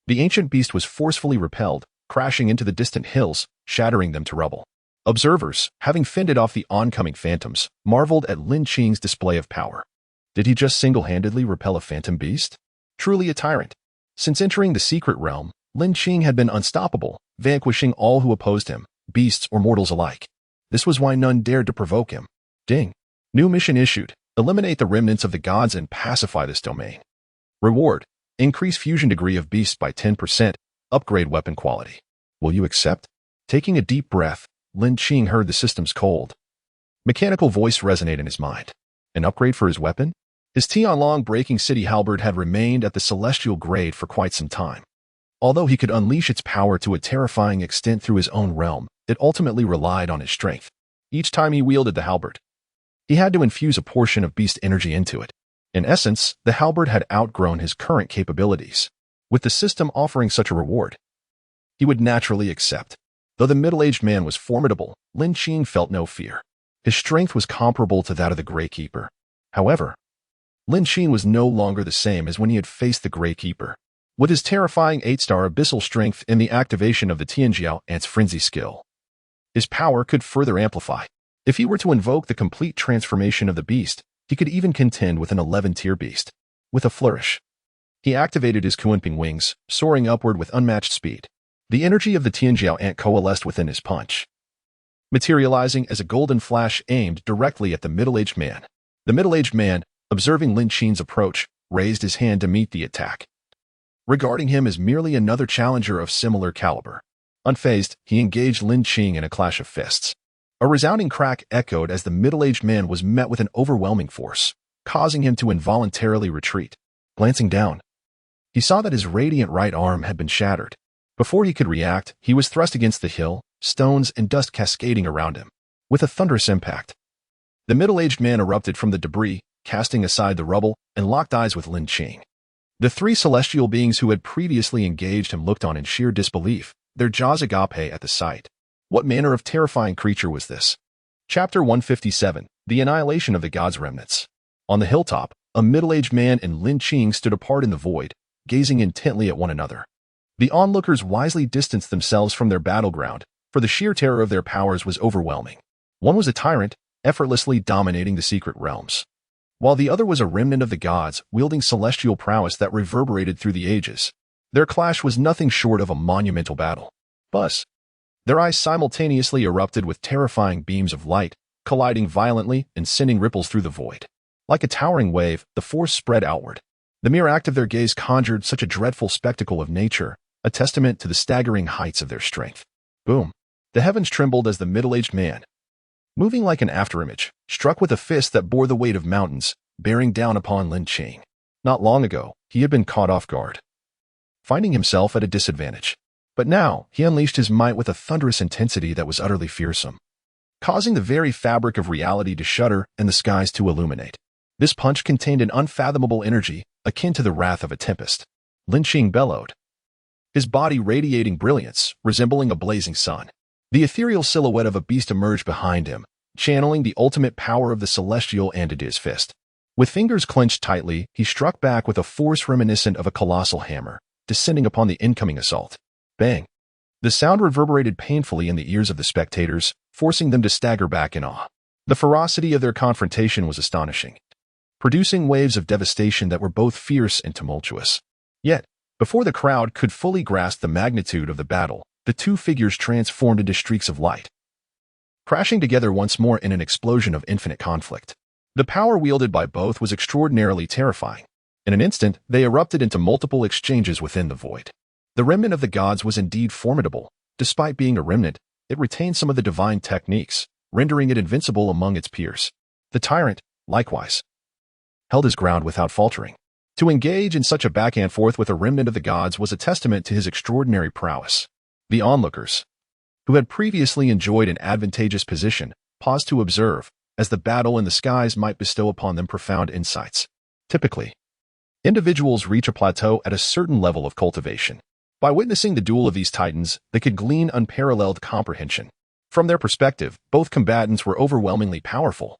the ancient beast was forcefully repelled, crashing into the distant hills, shattering them to rubble. Observers, having fended off the oncoming phantoms, marveled at Lin Qing's display of power. Did he just single-handedly repel a phantom beast? Truly a tyrant. Since entering the secret realm, Lin Qing had been unstoppable, vanquishing all who opposed him, beasts or mortals alike. This was why none dared to provoke him. Ding. New mission issued. Eliminate the remnants of the gods and pacify this domain. Reward. Increase fusion degree of beasts by 10%. Upgrade weapon quality. Will you accept? Taking a deep breath, Lin Qing heard the system's cold, mechanical voice resonate in his mind. An upgrade for his weapon? His Tianlong Breaking City halberd had remained at the celestial grade for quite some time. Although he could unleash its power to a terrifying extent through his own realm, it ultimately relied on his strength. Each time he wielded the halberd, he had to infuse a portion of beast energy into it. In essence, the halberd had outgrown his current capabilities. With the system offering such a reward, he would naturally accept. Though the middle-aged man was formidable, Lin Qing felt no fear. His strength was comparable to that of the Grey Keeper. However, Lin Qing was no longer the same as when he had faced the Grey Keeper. With his terrifying 8-star abyssal strength and the activation of the Tianjiao Ant's frenzy skill, his power could further amplify. If he were to invoke the complete transformation of the beast, he could even contend with an 11-tier beast. With a flourish, he activated his Kunping wings, soaring upward with unmatched speed. The energy of the Tianjiao Ant coalesced within his punch, materializing as a golden flash aimed directly at the middle-aged man. The middle-aged man, observing Lin Qing's approach, raised his hand to meet the attack, regarding him as merely another challenger of similar caliber. Unfazed, he engaged Lin Qing in a clash of fists. A resounding crack echoed as the middle-aged man was met with an overwhelming force, causing him to involuntarily retreat. Glancing down, he saw that his radiant right arm had been shattered. Before he could react, he was thrust against the hill, stones and dust cascading around him. With a thunderous impact, the middle-aged man erupted from the debris, casting aside the rubble, and locked eyes with Lin Qing. The three celestial beings who had previously engaged him looked on in sheer disbelief, their jaws agape at the sight. What manner of terrifying creature was this? Chapter 157, The Annihilation of the Gods' Remnants. On the hilltop, a middle-aged man and Lin Qing stood apart in the void, gazing intently at one another. The onlookers wisely distanced themselves from their battleground, for the sheer terror of their powers was overwhelming. One was a tyrant, effortlessly dominating the secret realms. while the other was a remnant of the gods wielding celestial prowess that reverberated through the ages. Their clash was nothing short of a monumental battle. Buzz! Their eyes simultaneously erupted with terrifying beams of light, colliding violently and sending ripples through the void. Like a towering wave, the force spread outward. The mere act of their gaze conjured such a dreadful spectacle of nature, a testament to the staggering heights of their strength. Boom! The heavens trembled as the middle-aged man, moving like an afterimage, struck with a fist that bore the weight of mountains, bearing down upon Lin Qing. Not long ago, he had been caught off guard, finding himself at a disadvantage. But now, he unleashed his might with a thunderous intensity that was utterly fearsome, causing the very fabric of reality to shudder and the skies to illuminate. This punch contained an unfathomable energy, akin to the wrath of a tempest. Lin Qing bellowed, his body radiating brilliance, resembling a blazing sun. The ethereal silhouette of a beast emerged behind him, channeling the ultimate power of the celestial and into his fist. With fingers clenched tightly, he struck back with a force reminiscent of a colossal hammer, descending upon the incoming assault. Bang! The sound reverberated painfully in the ears of the spectators, forcing them to stagger back in awe. The ferocity of their confrontation was astonishing, producing waves of devastation that were both fierce and tumultuous. Yet, before the crowd could fully grasp the magnitude of the battle, the two figures transformed into streaks of light, crashing together once more in an explosion of infinite conflict. The power wielded by both was extraordinarily terrifying. In an instant, they erupted into multiple exchanges within the void. The remnant of the gods was indeed formidable. Despite being a remnant, it retained some of the divine techniques, rendering it invincible among its peers. The tyrant, likewise, held his ground without faltering. To engage in such a back-and-forth with a remnant of the gods was a testament to his extraordinary prowess. The onlookers, who had previously enjoyed an advantageous position, paused to observe, as the battle in the skies might bestow upon them profound insights. Typically, individuals reach a plateau at a certain level of cultivation. By witnessing the duel of these titans, they could glean unparalleled comprehension. From their perspective, both combatants were overwhelmingly powerful,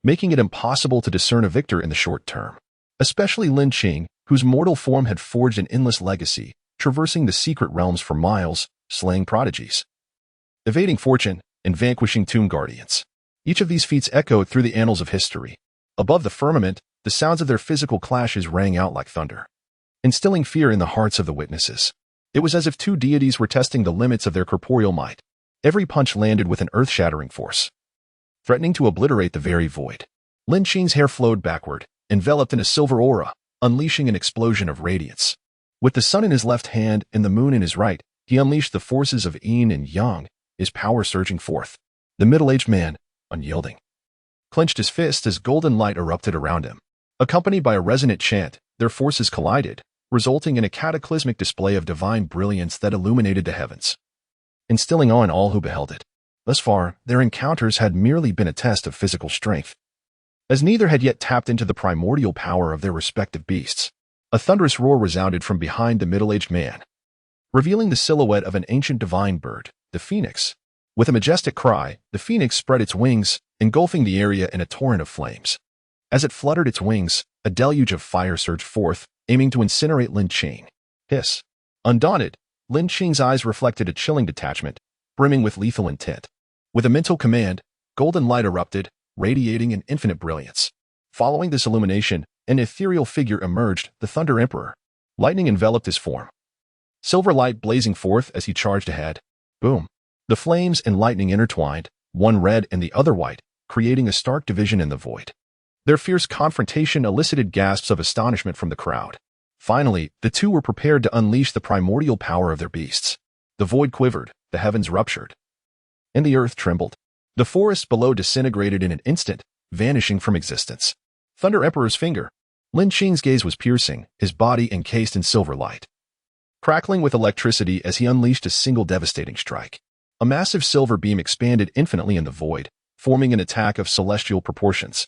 making it impossible to discern a victor in the short term. Especially Lin Qing, whose mortal form had forged an endless legacy, traversing the secret realms for miles, slaying prodigies, evading fortune, and vanquishing tomb guardians. Each of these feats echoed through the annals of history. Above the firmament, the sounds of their physical clashes rang out like thunder, instilling fear in the hearts of the witnesses. It was as if two deities were testing the limits of their corporeal might. Every punch landed with an earth-shattering force, threatening to obliterate the very void. Lin Qing's hair flowed backward, enveloped in a silver aura, unleashing an explosion of radiance. With the sun in his left hand and the moon in his right, he unleashed the forces of yin and yang, his power surging forth. The middle-aged man, unyielding, clenched his fist as golden light erupted around him. Accompanied by a resonant chant, their forces collided, resulting in a cataclysmic display of divine brilliance that illuminated the heavens, instilling awe in all who beheld it. Thus far, their encounters had merely been a test of physical strength, as neither had yet tapped into the primordial power of their respective beasts. A thunderous roar resounded from behind the middle-aged man, revealing the silhouette of an ancient divine bird, the phoenix. With a majestic cry, the phoenix spread its wings, engulfing the area in a torrent of flames. As it fluttered its wings, a deluge of fire surged forth, aiming to incinerate Lin Qing. Hiss! Undaunted, Lin Qing's eyes reflected a chilling detachment, brimming with lethal intent. With a mental command, golden light erupted, radiating an infinite brilliance. Following this illumination, an ethereal figure emerged, the Thunder Emperor. Lightning enveloped his form, silver light blazing forth as he charged ahead. Boom! The flames and lightning intertwined, one red and the other white, creating a stark division in the void. Their fierce confrontation elicited gasps of astonishment from the crowd. Finally, the two were prepared to unleash the primordial power of their beasts. The void quivered, the heavens ruptured, and the earth trembled. The forests below disintegrated in an instant, vanishing from existence. Thunder Emperor's finger. Lin Qing's gaze was piercing, his body encased in silver light, crackling with electricity as he unleashed a single devastating strike. A massive silver beam expanded infinitely in the void, forming an attack of celestial proportions,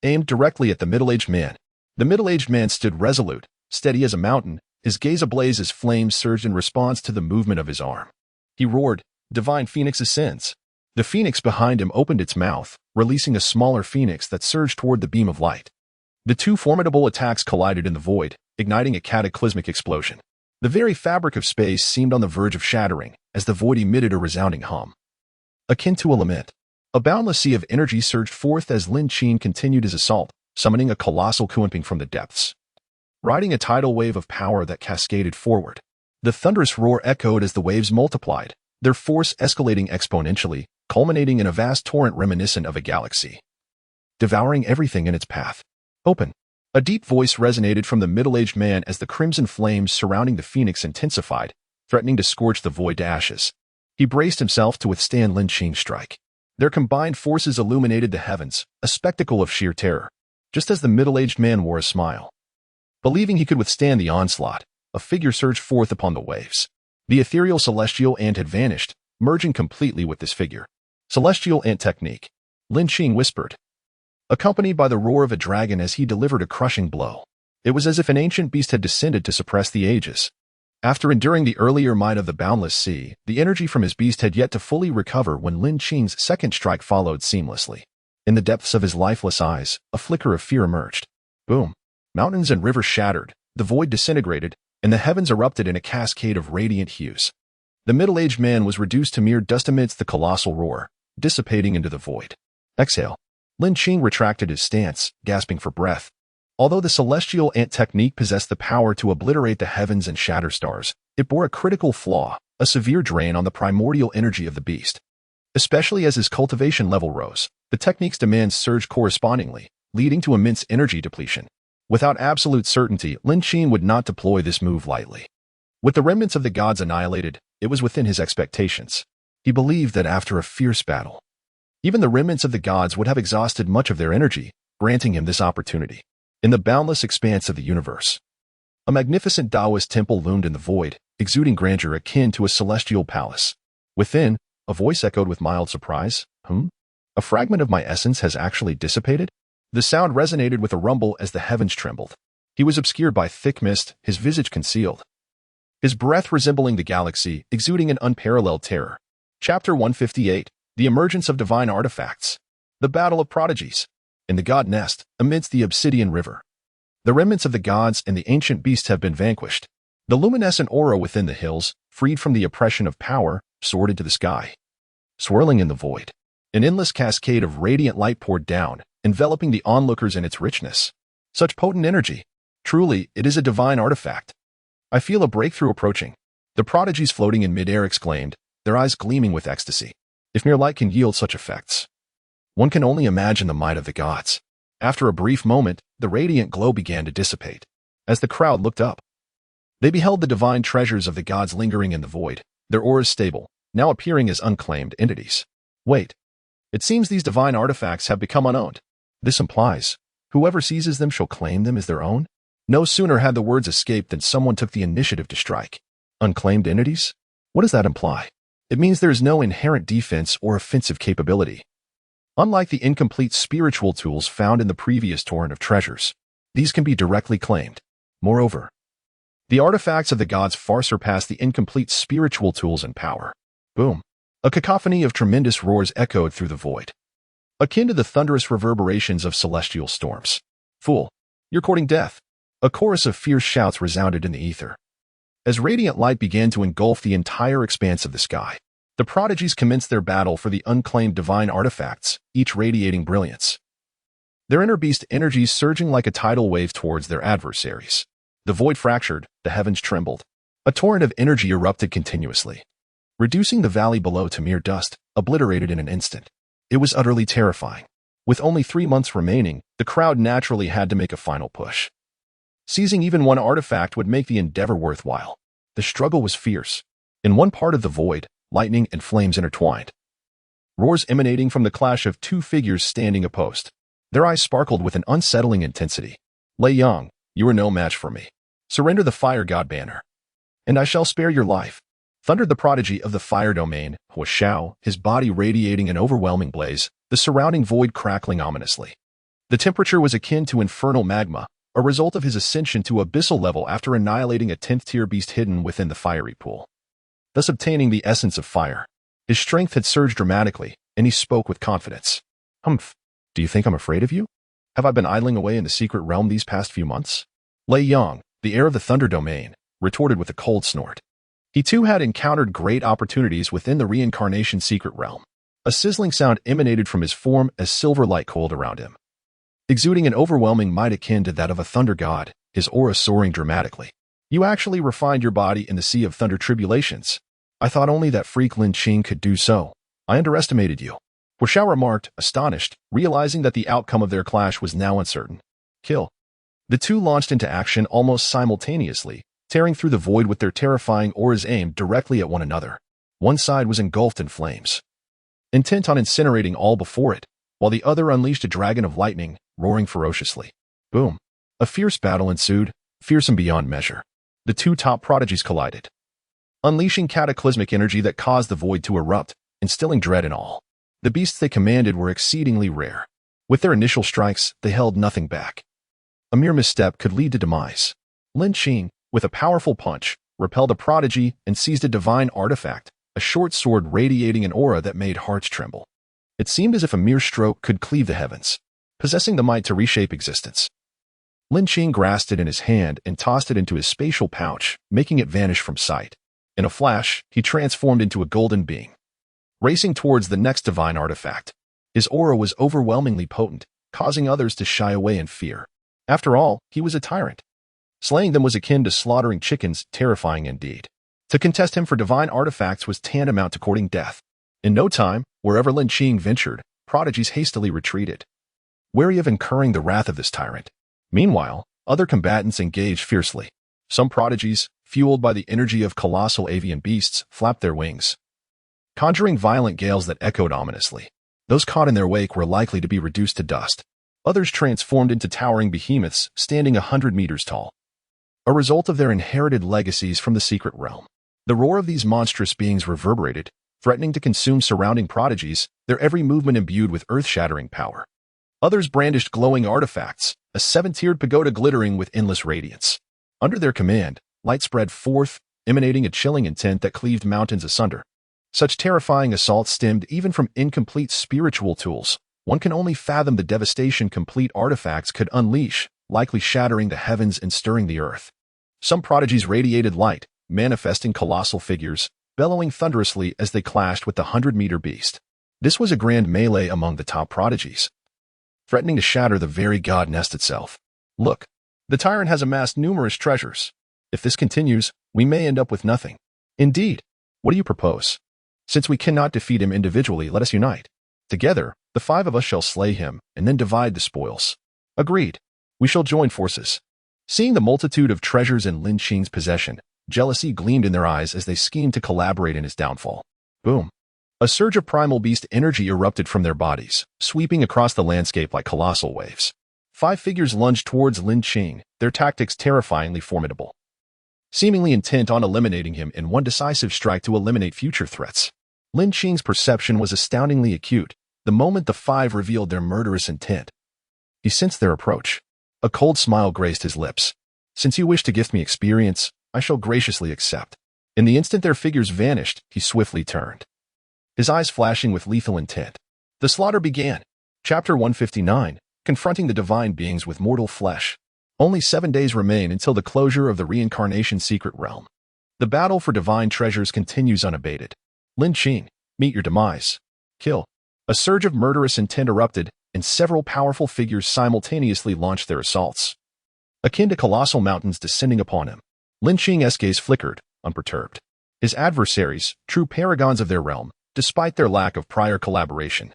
aimed directly at the middle-aged man. The middle-aged man stood resolute, steady as a mountain, his gaze ablaze as flames surged in response to the movement of his arm. He roared, "Divine Phoenix ascends!" The phoenix behind him opened its mouth, releasing a smaller phoenix that surged toward the beam of light. The two formidable attacks collided in the void, igniting a cataclysmic explosion. The very fabric of space seemed on the verge of shattering, as the void emitted a resounding hum, akin to a lament. A boundless sea of energy surged forth as Lin Qing continued his assault, summoning a colossal Kuanping from the depths. Riding a tidal wave of power that cascaded forward, the thunderous roar echoed as the waves multiplied, their force escalating exponentially, culminating in a vast torrent reminiscent of a galaxy, devouring everything in its path. Open. A deep voice resonated from the middle-aged man as the crimson flames surrounding the phoenix intensified, threatening to scorch the void to ashes. He braced himself to withstand Lin Qing's strike. Their combined forces illuminated the heavens, a spectacle of sheer terror. Just as the middle-aged man wore a smile, believing he could withstand the onslaught, a figure surged forth upon the waves. The ethereal celestial ant had vanished, merging completely with this figure. Celestial ant technique, Lin Qing whispered, accompanied by the roar of a dragon as he delivered a crushing blow. It was as if an ancient beast had descended to suppress the ages. After enduring the earlier might of the boundless sea, the energy from his beast had yet to fully recover when Lin Qing's second strike followed seamlessly. In the depths of his lifeless eyes, a flicker of fear emerged. Boom! Mountains and rivers shattered, the void disintegrated, and the heavens erupted in a cascade of radiant hues. The middle-aged man was reduced to mere dust amidst the colossal roar, dissipating into the void. Exhale. Lin Qing retracted his stance, gasping for breath. Although the celestial ant technique possessed the power to obliterate the heavens and shatter stars, it bore a critical flaw, a severe drain on the primordial energy of the beast. Especially as his cultivation level rose, the technique's demands surged correspondingly, leading to immense energy depletion. Without absolute certainty, Lin Qing would not deploy this move lightly. With the remnants of the gods annihilated, it was within his expectations. He believed that after a fierce battle, even the remnants of the gods would have exhausted much of their energy, granting him this opportunity. In the boundless expanse of the universe, a magnificent Taoist temple loomed in the void, exuding grandeur akin to a celestial palace. Within, a voice echoed with mild surprise. A fragment of my essence has actually dissipated? The sound resonated with a rumble as the heavens trembled. He was obscured by thick mist, his visage concealed, his breath resembling the galaxy, exuding an unparalleled terror. Chapter 158, The Emergence of Divine Artifacts. The Battle of Prodigies. In the god nest, amidst the obsidian river, the remnants of the gods and the ancient beasts have been vanquished. The luminescent aura within the hills, freed from the oppression of power, soared into the sky. Swirling in the void, an endless cascade of radiant light poured down, enveloping the onlookers in its richness. Such potent energy. Truly, it is a divine artifact. I feel a breakthrough approaching. The prodigies floating in midair exclaimed, their eyes gleaming with ecstasy. If mere light can yield such effects, one can only imagine the might of the gods. After a brief moment, the radiant glow began to dissipate. As the crowd looked up, they beheld the divine treasures of the gods lingering in the void, their auras stable, now appearing as unclaimed entities. Wait. It seems these divine artifacts have become unowned. This implies, whoever seizes them shall claim them as their own? No sooner had the words escaped than someone took the initiative to strike. Unclaimed entities? What does that imply? It means there is no inherent defense or offensive capability. Unlike the incomplete spiritual tools found in the previous torrent of treasures, these can be directly claimed. Moreover, the artifacts of the gods far surpass the incomplete spiritual tools in power. Boom. A cacophony of tremendous roars echoed through the void, akin to the thunderous reverberations of celestial storms. Fool, you're courting death. A chorus of fierce shouts resounded in the ether. As radiant light began to engulf the entire expanse of the sky, the prodigies commenced their battle for the unclaimed divine artifacts, each radiating brilliance. Their inner beast energies surging like a tidal wave towards their adversaries. The void fractured, the heavens trembled. A torrent of energy erupted continuously, reducing the valley below to mere dust, obliterated in an instant. It was utterly terrifying. With only 3 months remaining, the crowd naturally had to make a final push. Seizing even one artifact would make the endeavor worthwhile. The struggle was fierce. In one part of the void, lightning and flames intertwined, roars emanating from the clash of two figures standing opposed. Their eyes sparkled with an unsettling intensity. Lei Yang, you are no match for me. Surrender the fire god banner, and I shall spare your life. Thundered the prodigy of the fire domain, Hua Xiao, his body radiating an overwhelming blaze, the surrounding void crackling ominously. The temperature was akin to infernal magma, a result of his ascension to abyssal level after annihilating a 10th-tier beast hidden within the fiery pool, thus obtaining the essence of fire. His strength had surged dramatically, and he spoke with confidence. Humph, do you think I'm afraid of you? Have I been idling away in the secret realm these past few months? Lei Yang, the heir of the Thunder Domain, retorted with a cold snort. He too had encountered great opportunities within the reincarnation secret realm. A sizzling sound emanated from his form as silver light coiled around him. exuding an overwhelming might akin to that of a thunder god, his aura soaring dramatically. You actually refined your body in the sea of thunder tribulations. I thought only that freak Lin Qing could do so. I underestimated you. Xiao remarked, astonished, realizing that the outcome of their clash was now uncertain. Kill. The two launched into action almost simultaneously, tearing through the void with their terrifying auras aimed directly at one another. One side was engulfed in flames, intent on incinerating all before it, while the other unleashed a dragon of lightning, roaring ferociously. Boom. A fierce battle ensued, fearsome beyond measure. The two top prodigies collided, unleashing cataclysmic energy that caused the void to erupt, instilling dread in all. The beasts they commanded were exceedingly rare. With their initial strikes, they held nothing back. A mere misstep could lead to demise. Lin Qing, with a powerful punch, repelled a prodigy and seized a divine artifact, a short sword radiating an aura that made hearts tremble. It seemed as if a mere stroke could cleave the heavens, possessing the might to reshape existence. Lin Qing grasped it in his hand and tossed it into his spatial pouch, making it vanish from sight. In a flash, he transformed into a golden being, racing towards the next divine artifact. His aura was overwhelmingly potent, causing others to shy away in fear. After all, he was a tyrant. Slaying them was akin to slaughtering chickens, terrifying indeed. To contest him for divine artifacts was tantamount to courting death. In no time, wherever Lin Qing ventured, prodigies hastily retreated, wary of incurring the wrath of this tyrant. Meanwhile, other combatants engaged fiercely. Some prodigies, fueled by the energy of colossal avian beasts, flapped their wings, conjuring violent gales that echoed ominously. Those caught in their wake were likely to be reduced to dust. Others transformed into towering behemoths, standing 100 meters tall, a result of their inherited legacies from the secret realm. The roar of these monstrous beings reverberated, threatening to consume surrounding prodigies, their every movement imbued with earth-shattering power. Others brandished glowing artifacts, a seven-tiered pagoda glittering with endless radiance. Under their command, light spread forth, emanating a chilling intent that cleaved mountains asunder. Such terrifying assaults stemmed even from incomplete spiritual tools. One can only fathom the devastation complete artifacts could unleash, likely shattering the heavens and stirring the earth. Some prodigies radiated light, manifesting colossal figures, bellowing thunderously as they clashed with the 100-meter beast. This was a grand melee among the top prodigies, threatening to shatter the very god nest itself. Look, the tyrant has amassed numerous treasures. If this continues, we may end up with nothing. Indeed. What do you propose? Since we cannot defeat him individually, let us unite. Together, the 5 of us shall slay him, and then divide the spoils. Agreed. We shall join forces. Seeing the multitude of treasures in Lin Qing's possession, jealousy gleamed in their eyes as they schemed to collaborate in his downfall. Boom. A surge of primal beast energy erupted from their bodies, sweeping across the landscape like colossal waves. 5 figures lunged towards Lin Qing, their tactics terrifyingly formidable, seemingly intent on eliminating him in one decisive strike to eliminate future threats. Lin Qing's perception was astoundingly acute the moment the 5 revealed their murderous intent. He sensed their approach. A cold smile graced his lips. Since you wish to gift me experience, I shall graciously accept. In the instant their figures vanished, he swiftly turned, his eyes flashing with lethal intent. The slaughter began. Chapter 159, Confronting the Divine Beings with Mortal Flesh. Only 7 days remain until the closure of the reincarnation secret realm. The battle for divine treasures continues unabated. Lin Qing, meet your demise. Kill. A surge of murderous intent erupted, and several powerful figures simultaneously launched their assaults, akin to colossal mountains descending upon him. Lin Qing's gaze flickered, unperturbed. His adversaries, true paragons of their realm, despite their lack of prior collaboration,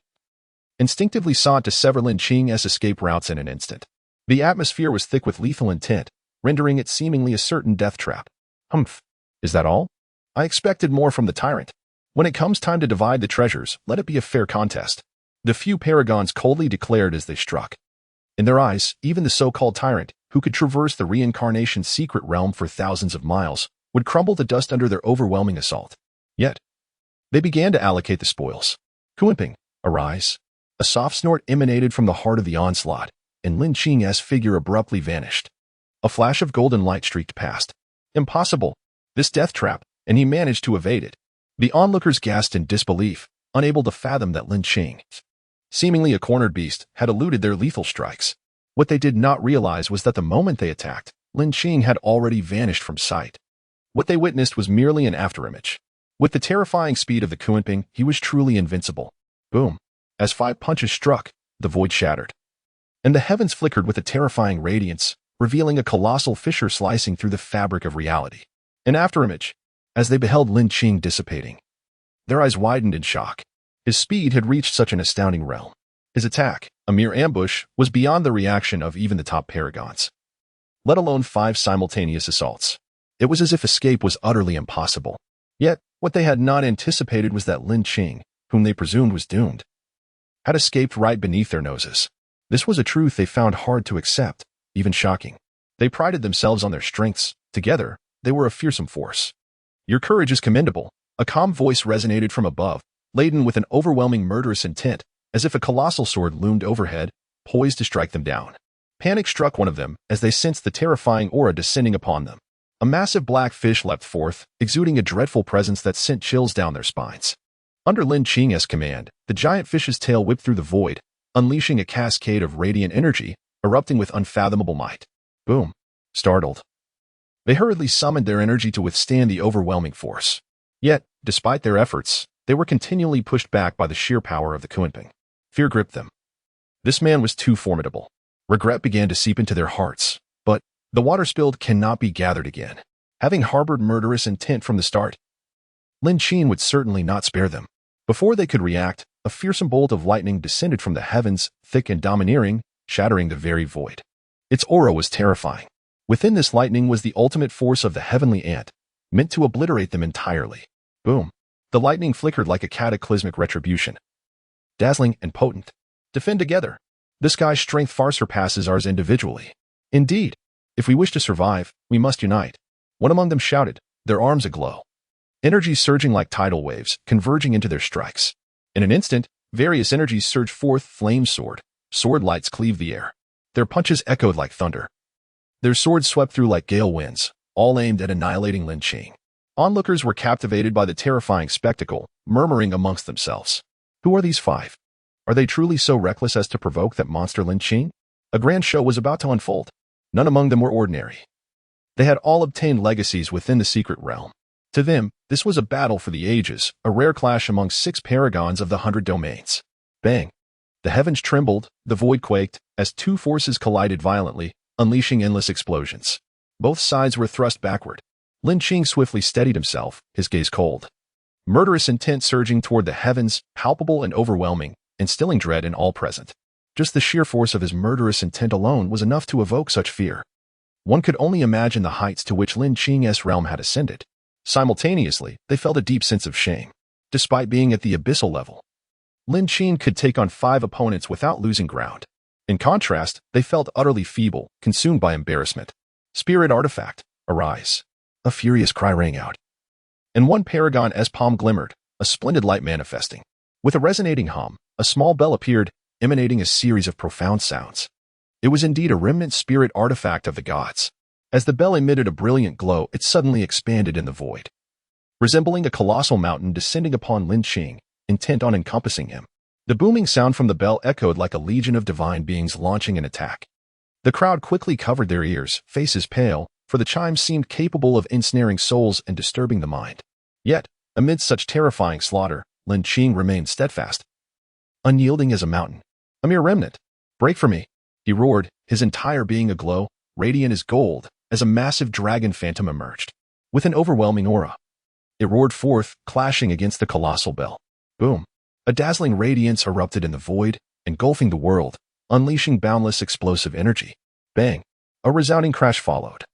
instinctively sought to sever Lin Qing's escape routes in an instant. The atmosphere was thick with lethal intent, rendering it seemingly a certain death trap. Humph. Is that all? I expected more from the tyrant. When it comes time to divide the treasures, let it be a fair contest. The few paragons coldly declared as they struck. In their eyes, even the so-called tyrant, who could traverse the reincarnation secret realm for thousands of miles, would crumble to dust under their overwhelming assault. Yet, they began to allocate the spoils. Kuenping, arise. A soft snort emanated from the heart of the onslaught, and Lin Qing's figure abruptly vanished. A flash of golden light streaked past. Impossible. This death trap, and he managed to evade it. The onlookers gasped in disbelief, unable to fathom that Lin Qing, seemingly a cornered beast, had eluded their lethal strikes. What they did not realize was that the moment they attacked, Lin Qing had already vanished from sight. What they witnessed was merely an afterimage. With the terrifying speed of the Kuenping, he was truly invincible. Boom. As 5 punches struck, the void shattered, and the heavens flickered with a terrifying radiance, revealing a colossal fissure slicing through the fabric of reality. An afterimage, as they beheld Lin Qing dissipating. Their eyes widened in shock. His speed had reached such an astounding realm. His attack, a mere ambush, was beyond the reaction of even the top paragons. Let alone 5 simultaneous assaults. It was as if escape was utterly impossible. Yet, what they had not anticipated was that Lin Qing, whom they presumed was doomed, had escaped right beneath their noses. This was a truth they found hard to accept, even shocking. They prided themselves on their strengths. Together, they were a fearsome force. Your courage is commendable. A calm voice resonated from above, laden with an overwhelming murderous intent, as if a colossal sword loomed overhead, poised to strike them down. Panic struck one of them as they sensed the terrifying aura descending upon them. A massive black fish leapt forth, exuding a dreadful presence that sent chills down their spines. Under Lin Qing's command, the giant fish's tail whipped through the void, unleashing a cascade of radiant energy, erupting with unfathomable might. Boom. Startled, they hurriedly summoned their energy to withstand the overwhelming force. Yet, despite their efforts, they were continually pushed back by the sheer power of the Kunping. Fear gripped them. This man was too formidable. Regret began to seep into their hearts. But the water spilled cannot be gathered again. Having harbored murderous intent from the start, Lin Qing would certainly not spare them. Before they could react, a fearsome bolt of lightning descended from the heavens, thick and domineering, shattering the very void. Its aura was terrifying. Within this lightning was the ultimate force of the heavenly ant, meant to obliterate them entirely. Boom. The lightning flickered like a cataclysmic retribution. Dazzling and potent. Defend together. The sky's strength far surpasses ours individually. Indeed, if we wish to survive, we must unite. One among them shouted, their arms aglow. Energy surging like tidal waves, converging into their strikes. In an instant, various energies surged forth, flame sword. Sword lights cleaved the air. Their punches echoed like thunder. Their swords swept through like gale winds, all aimed at annihilating Lin Qing. Onlookers were captivated by the terrifying spectacle, murmuring amongst themselves. Who are these 5? Are they truly so reckless as to provoke that monster Lin Qing? A grand show was about to unfold. None among them were ordinary. They had all obtained legacies within the secret realm. To them, this was a battle for the ages, a rare clash among 6 paragons of the 100 domains. Bang! The heavens trembled, the void quaked, as 2 forces collided violently, unleashing endless explosions. Both sides were thrust backward. Lin Qing swiftly steadied himself, his gaze cold. Murderous intent surging toward the heavens, palpable and overwhelming, instilling dread in all present. Just the sheer force of his murderous intent alone was enough to evoke such fear. One could only imagine the heights to which Lin Qing's realm had ascended. Simultaneously, they felt a deep sense of shame. Despite being at the abyssal level, Lin Qing could take on 5 opponents without losing ground. In contrast, they felt utterly feeble, consumed by embarrassment. Spirit artifact, arise. A furious cry rang out. And one paragon's palm glimmered, a splendid light manifesting. With a resonating hum, a small bell appeared, emanating a series of profound sounds. It was indeed a remnant spirit artifact of the gods. As the bell emitted a brilliant glow, it suddenly expanded in the void, resembling a colossal mountain descending upon Lin Qing, intent on encompassing him. The booming sound from the bell echoed like a legion of divine beings launching an attack. The crowd quickly covered their ears, faces pale, for the chimes seemed capable of ensnaring souls and disturbing the mind. Yet, amidst such terrifying slaughter, Lin Qing remained steadfast, unyielding as a mountain. A mere remnant. Break for me, he roared, his entire being aglow, radiant as gold, as a massive dragon phantom emerged. With an overwhelming aura, it roared forth, clashing against the colossal bell. Boom. A dazzling radiance erupted in the void, engulfing the world, unleashing boundless explosive energy. Bang. A resounding crash followed,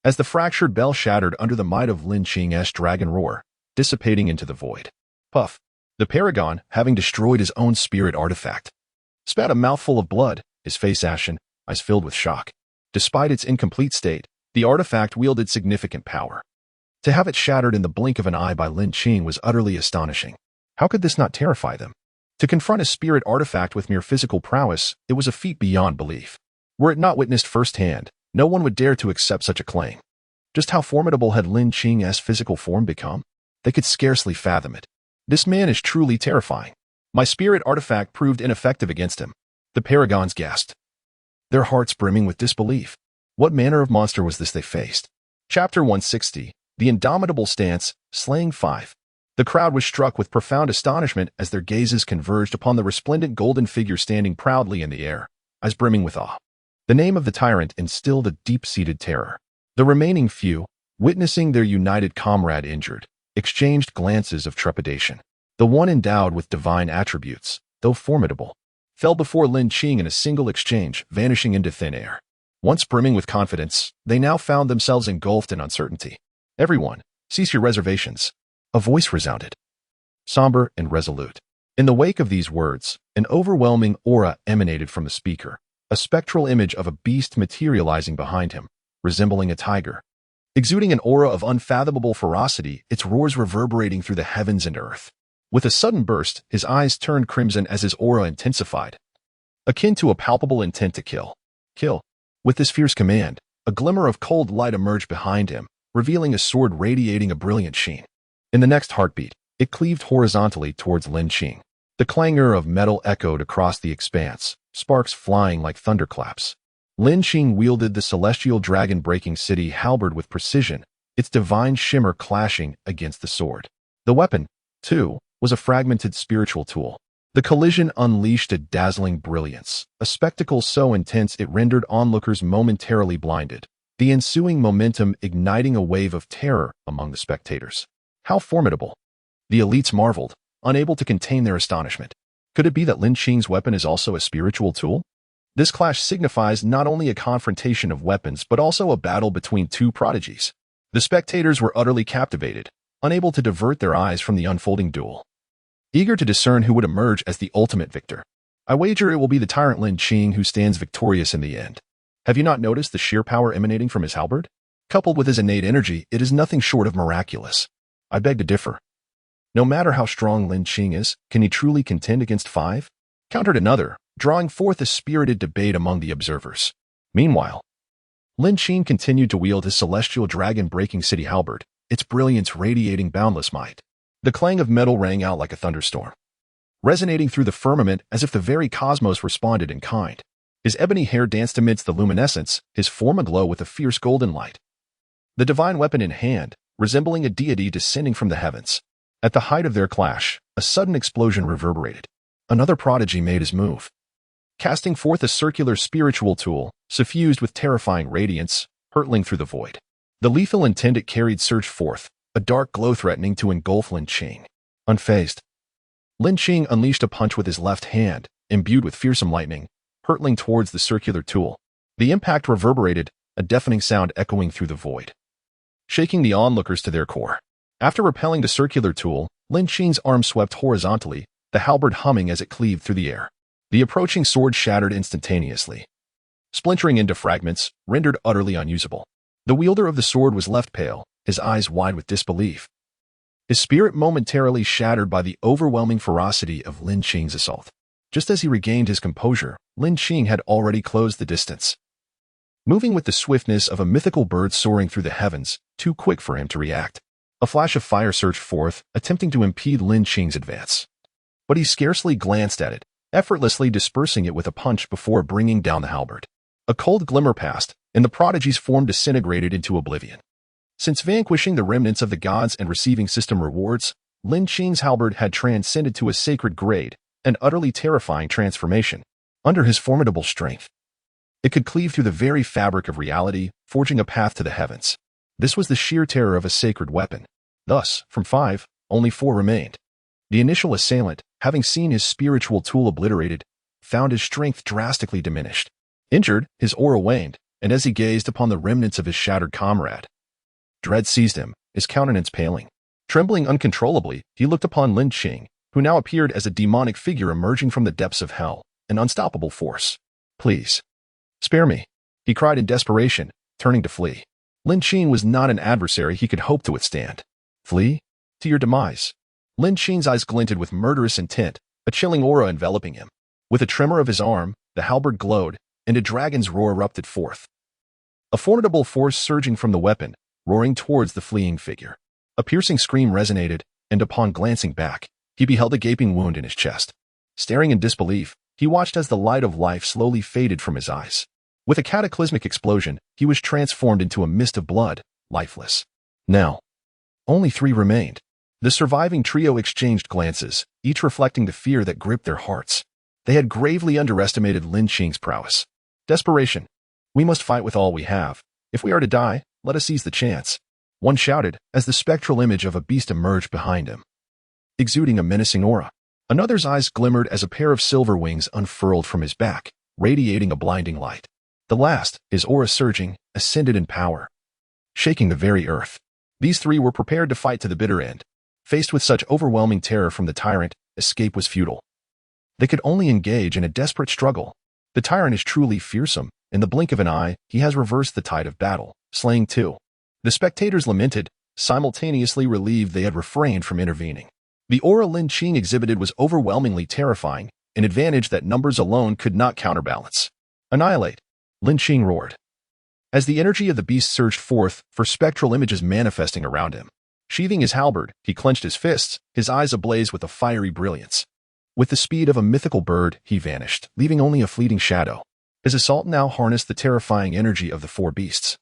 as the fractured bell shattered under the might of Lin Qing's dragon roar, dissipating into the void. Puff. The paragon, having destroyed his own spirit artifact, spat a mouthful of blood, his face ashen, eyes filled with shock. Despite its incomplete state, the artifact wielded significant power. To have it shattered in the blink of an eye by Lin Qing was utterly astonishing. How could this not terrify them? To confront a spirit artifact with mere physical prowess, it was a feat beyond belief. Were it not witnessed firsthand, no one would dare to accept such a claim. Just how formidable had Lin Qing's physical form become? They could scarcely fathom it. This man is truly terrifying. My spirit artifact proved ineffective against him. The paragons gasped, their hearts brimming with disbelief. What manner of monster was this they faced? Chapter 160, The Indomitable Stance, Slaying 5. The crowd was struck with profound astonishment as their gazes converged upon the resplendent golden figure standing proudly in the air. eyes brimming with awe. The name of the tyrant instilled a deep-seated terror. The remaining few, witnessing their united comrade injured, exchanged glances of trepidation. The one endowed with divine attributes, though formidable, fell before Lin Qing in a single exchange, vanishing into thin air. Once brimming with confidence, they now found themselves engulfed in uncertainty. "Everyone, cease your reservations." A voice resounded, somber and resolute. In the wake of these words, an overwhelming aura emanated from the speaker, a spectral image of a beast materializing behind him, resembling a tiger. Exuding an aura of unfathomable ferocity, its roars reverberating through the heavens and earth. With a sudden burst, his eyes turned crimson as his aura intensified, akin to a palpable intent to kill. Kill. With this fierce command, a glimmer of cold light emerged behind him, revealing a sword radiating a brilliant sheen. In the next heartbeat, it cleaved horizontally towards Lin Qing. The clangor of metal echoed across the expanse, sparks flying like thunderclaps. Lin Qing wielded the celestial dragon-breaking city halberd with precision, its divine shimmer clashing against the sword. The weapon, too, was a fragmented spiritual tool. The collision unleashed a dazzling brilliance, a spectacle so intense it rendered onlookers momentarily blinded, the ensuing momentum igniting a wave of terror among the spectators. How formidable! The elites marveled, unable to contain their astonishment. Could it be that Lin Qing's weapon is also a spiritual tool? This clash signifies not only a confrontation of weapons but also a battle between two prodigies. The spectators were utterly captivated, unable to divert their eyes from the unfolding duel. Eager to discern who would emerge as the ultimate victor. I wager it will be the tyrant Lin Qing who stands victorious in the end. Have you not noticed the sheer power emanating from his halberd? Coupled with his innate energy, it is nothing short of miraculous. I beg to differ. No matter how strong Lin Qing is, can he truly contend against 5? Countered another, drawing forth a spirited debate among the observers. Meanwhile, Lin Qing continued to wield his celestial dragon-breaking city halberd, its brilliance radiating boundless might. The clang of metal rang out like a thunderstorm, resonating through the firmament as if the very cosmos responded in kind. His ebony hair danced amidst the luminescence, his form aglow with a fierce golden light. The divine weapon in hand, resembling a deity descending from the heavens. At the height of their clash, a sudden explosion reverberated. Another prodigy made his move, casting forth a circular spiritual tool, suffused with terrifying radiance, hurtling through the void. The lethal intent it carried surged forth, a dark glow threatening to engulf Lin Qing. Unfazed, Lin Qing unleashed a punch with his left hand, imbued with fearsome lightning, hurtling towards the circular tool. The impact reverberated, a deafening sound echoing through the void, shaking the onlookers to their core. After repelling the circular tool, Lin Qing's arm swept horizontally, the halberd humming as it cleaved through the air. The approaching sword shattered instantaneously, splintering into fragments, rendered utterly unusable. The wielder of the sword was left pale, his eyes wide with disbelief, his spirit momentarily shattered by the overwhelming ferocity of Lin Qing's assault. Just as he regained his composure, Lin Qing had already closed the distance, moving with the swiftness of a mythical bird soaring through the heavens, too quick for him to react. A flash of fire surged forth, attempting to impede Lin Qing's advance. But he scarcely glanced at it, effortlessly dispersing it with a punch before bringing down the halberd. A cold glimmer passed, and the prodigy's form disintegrated into oblivion. Since vanquishing the remnants of the gods and receiving system rewards, Lin Qing's halberd had transcended to a sacred grade, an utterly terrifying transformation. Under his formidable strength, it could cleave through the very fabric of reality, forging a path to the heavens. This was the sheer terror of a sacred weapon. Thus, from 5, only 4 remained. The initial assailant, having seen his spiritual tool obliterated, found his strength drastically diminished. Injured, his aura waned, and as he gazed upon the remnants of his shattered comrade, dread seized him, his countenance paling. Trembling uncontrollably, he looked upon Lin Qing, who now appeared as a demonic figure emerging from the depths of hell, an unstoppable force. "Please, spare me," he cried in desperation, turning to flee. Lin Qing was not an adversary he could hope to withstand. "Flee? To your demise." Lin Qing's eyes glinted with murderous intent, a chilling aura enveloping him. With a tremor of his arm, the halberd glowed, and a dragon's roar erupted forth. A formidable force surging from the weapon, roaring towards the fleeing figure. A piercing scream resonated, and upon glancing back, he beheld a gaping wound in his chest. Staring in disbelief, he watched as the light of life slowly faded from his eyes. With a cataclysmic explosion, he was transformed into a mist of blood, lifeless. Now, only 3 remained. The surviving trio exchanged glances, each reflecting the fear that gripped their hearts. They had gravely underestimated Lin Qing's prowess. Desperation. We must fight with all we have. If we are to die, let us seize the chance. One shouted as the spectral image of a beast emerged behind him, exuding a menacing aura. Another's eyes glimmered as a pair of silver wings unfurled from his back, radiating a blinding light. The last, his aura surging, ascended in power, shaking the very earth. These three were prepared to fight to the bitter end. Faced with such overwhelming terror from the tyrant, escape was futile. They could only engage in a desperate struggle. The tyrant is truly fearsome. In the blink of an eye, he has reversed the tide of battle, slaying two. The spectators lamented, simultaneously relieved they had refrained from intervening. The aura Lin Qing exhibited was overwhelmingly terrifying, an advantage that numbers alone could not counterbalance. Annihilate! Lin Qing roared, as the energy of the beast surged forth, for spectral images manifesting around him. Sheathing his halberd, he clenched his fists, his eyes ablaze with a fiery brilliance. With the speed of a mythical bird, he vanished, leaving only a fleeting shadow. His assault now harnessed the terrifying energy of the four beasts,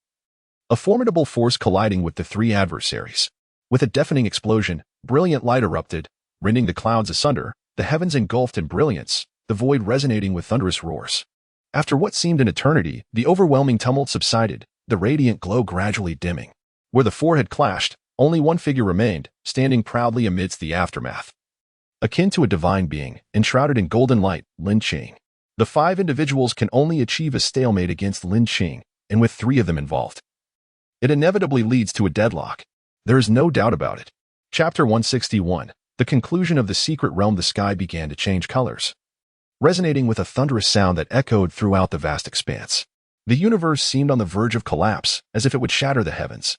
a formidable force colliding with the three adversaries. With a deafening explosion, brilliant light erupted, rending the clouds asunder, the heavens engulfed in brilliance, the void resonating with thunderous roars. After what seemed an eternity, the overwhelming tumult subsided, the radiant glow gradually dimming. Where the four had clashed, only one figure remained, standing proudly amidst the aftermath. Akin to a divine being, enshrouded in golden light, Lin Qing. The five individuals can only achieve a stalemate against Lin Qing, and with three of them involved, it inevitably leads to a deadlock. There is no doubt about it. Chapter 161. The conclusion of the secret realm. The sky began to change colors, resonating with a thunderous sound that echoed throughout the vast expanse. The universe seemed on the verge of collapse, as if it would shatter the heavens,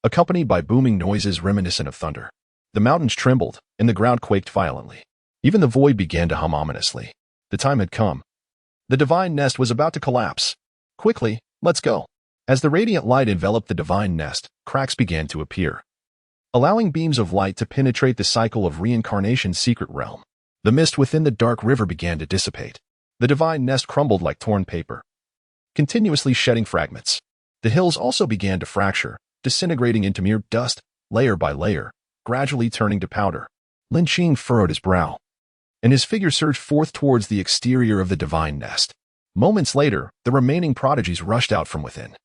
accompanied by booming noises reminiscent of thunder. The mountains trembled, and the ground quaked violently. Even the void began to hum ominously. The time had come. The divine nest was about to collapse. Quickly, let's go. As the radiant light enveloped the divine nest, cracks began to appear, allowing beams of light to penetrate the cycle of reincarnation's secret realm. The mist within the dark river began to dissipate. The divine nest crumbled like torn paper, continuously shedding fragments. The hills also began to fracture, disintegrating into mere dust, layer by layer, gradually turning to powder. Lin Qing furrowed his brow, and his figure surged forth towards the exterior of the divine nest. Moments later, the remaining prodigies rushed out from within.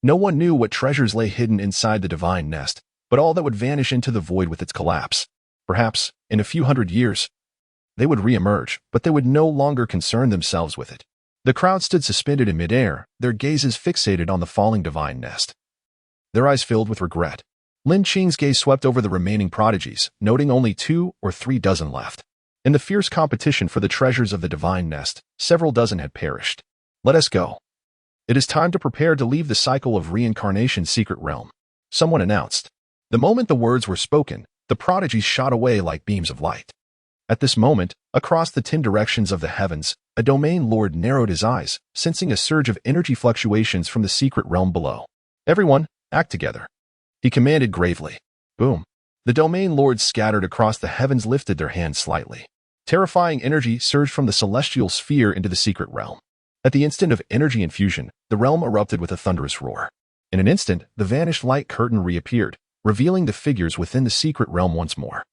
No one knew what treasures lay hidden inside the divine nest, but all that would vanish into the void with its collapse. Perhaps, in a few hundred years, they would re-emerge, but they would no longer concern themselves with it. The crowd stood suspended in midair, their gazes fixated on the falling divine nest, their eyes filled with regret. Lin Qing's gaze swept over the remaining prodigies, noting only 2 or 3 dozen left. In the fierce competition for the treasures of the divine nest, several dozen had perished. Let us go. It is time to prepare to leave the cycle of reincarnation's secret realm, someone announced. The moment the words were spoken, the prodigies shot away like beams of light. At this moment, across the 10 directions of the heavens, a domain lord narrowed his eyes, sensing a surge of energy fluctuations from the secret realm below. Everyone, act together, he commanded gravely. Boom. The domain lords scattered across the heavens lifted their hands slightly. Terrifying energy surged from the celestial sphere into the secret realm. At the instant of energy infusion, the realm erupted with a thunderous roar. In an instant, the vanished light curtain reappeared, revealing the figures within the secret realm once more.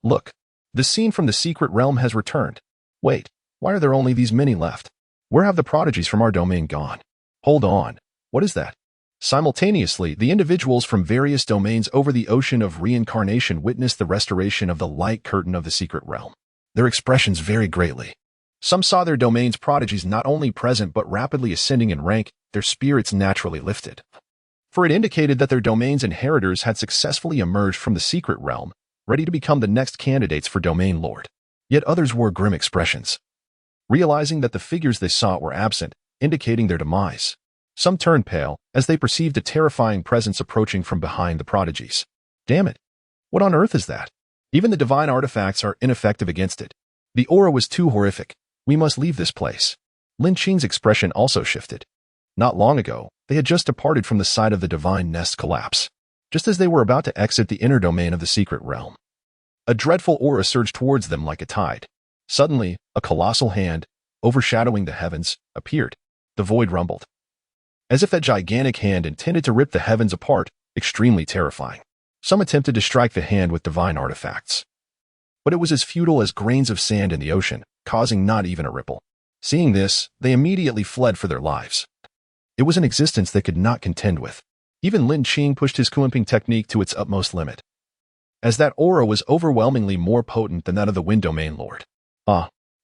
Look, the scene from the secret realm has returned. Wait, why are there only these many left? Where have the prodigies from our domain gone? Hold on, what is that? Simultaneously, the individuals from various domains over the ocean of reincarnation witnessed the restoration of the light curtain of the secret realm. Their expressions varied greatly. Some saw their domain's prodigies not only present but rapidly ascending in rank, their spirits naturally lifted, for it indicated that their domain's inheritors had successfully emerged from the secret realm, ready to become the next candidates for domain lord. Yet others wore grim expressions, realizing that the figures they sought were absent, indicating their demise. Some turned pale as they perceived a terrifying presence approaching from behind the prodigies. Damn it! What on earth is that? Even the divine artifacts are ineffective against it. The aura was too horrific. We must leave this place. Lin Qing's expression also shifted. Not long ago, they had just departed from the site of the divine nest's collapse. Just as they were about to exit the inner domain of the secret realm, a dreadful aura surged towards them like a tide. Suddenly, a colossal hand, overshadowing the heavens, appeared. The void rumbled, as if that gigantic hand intended to rip the heavens apart, extremely terrifying. Some attempted to strike the hand with divine artifacts, but it was as futile as grains of sand in the ocean, causing not even a ripple. Seeing this, they immediately fled for their lives. It was an existence they could not contend with. Even Lin Qing pushed his Kumping technique to its utmost limit, as that aura was overwhelmingly more potent than that of the Wind Domain Lord.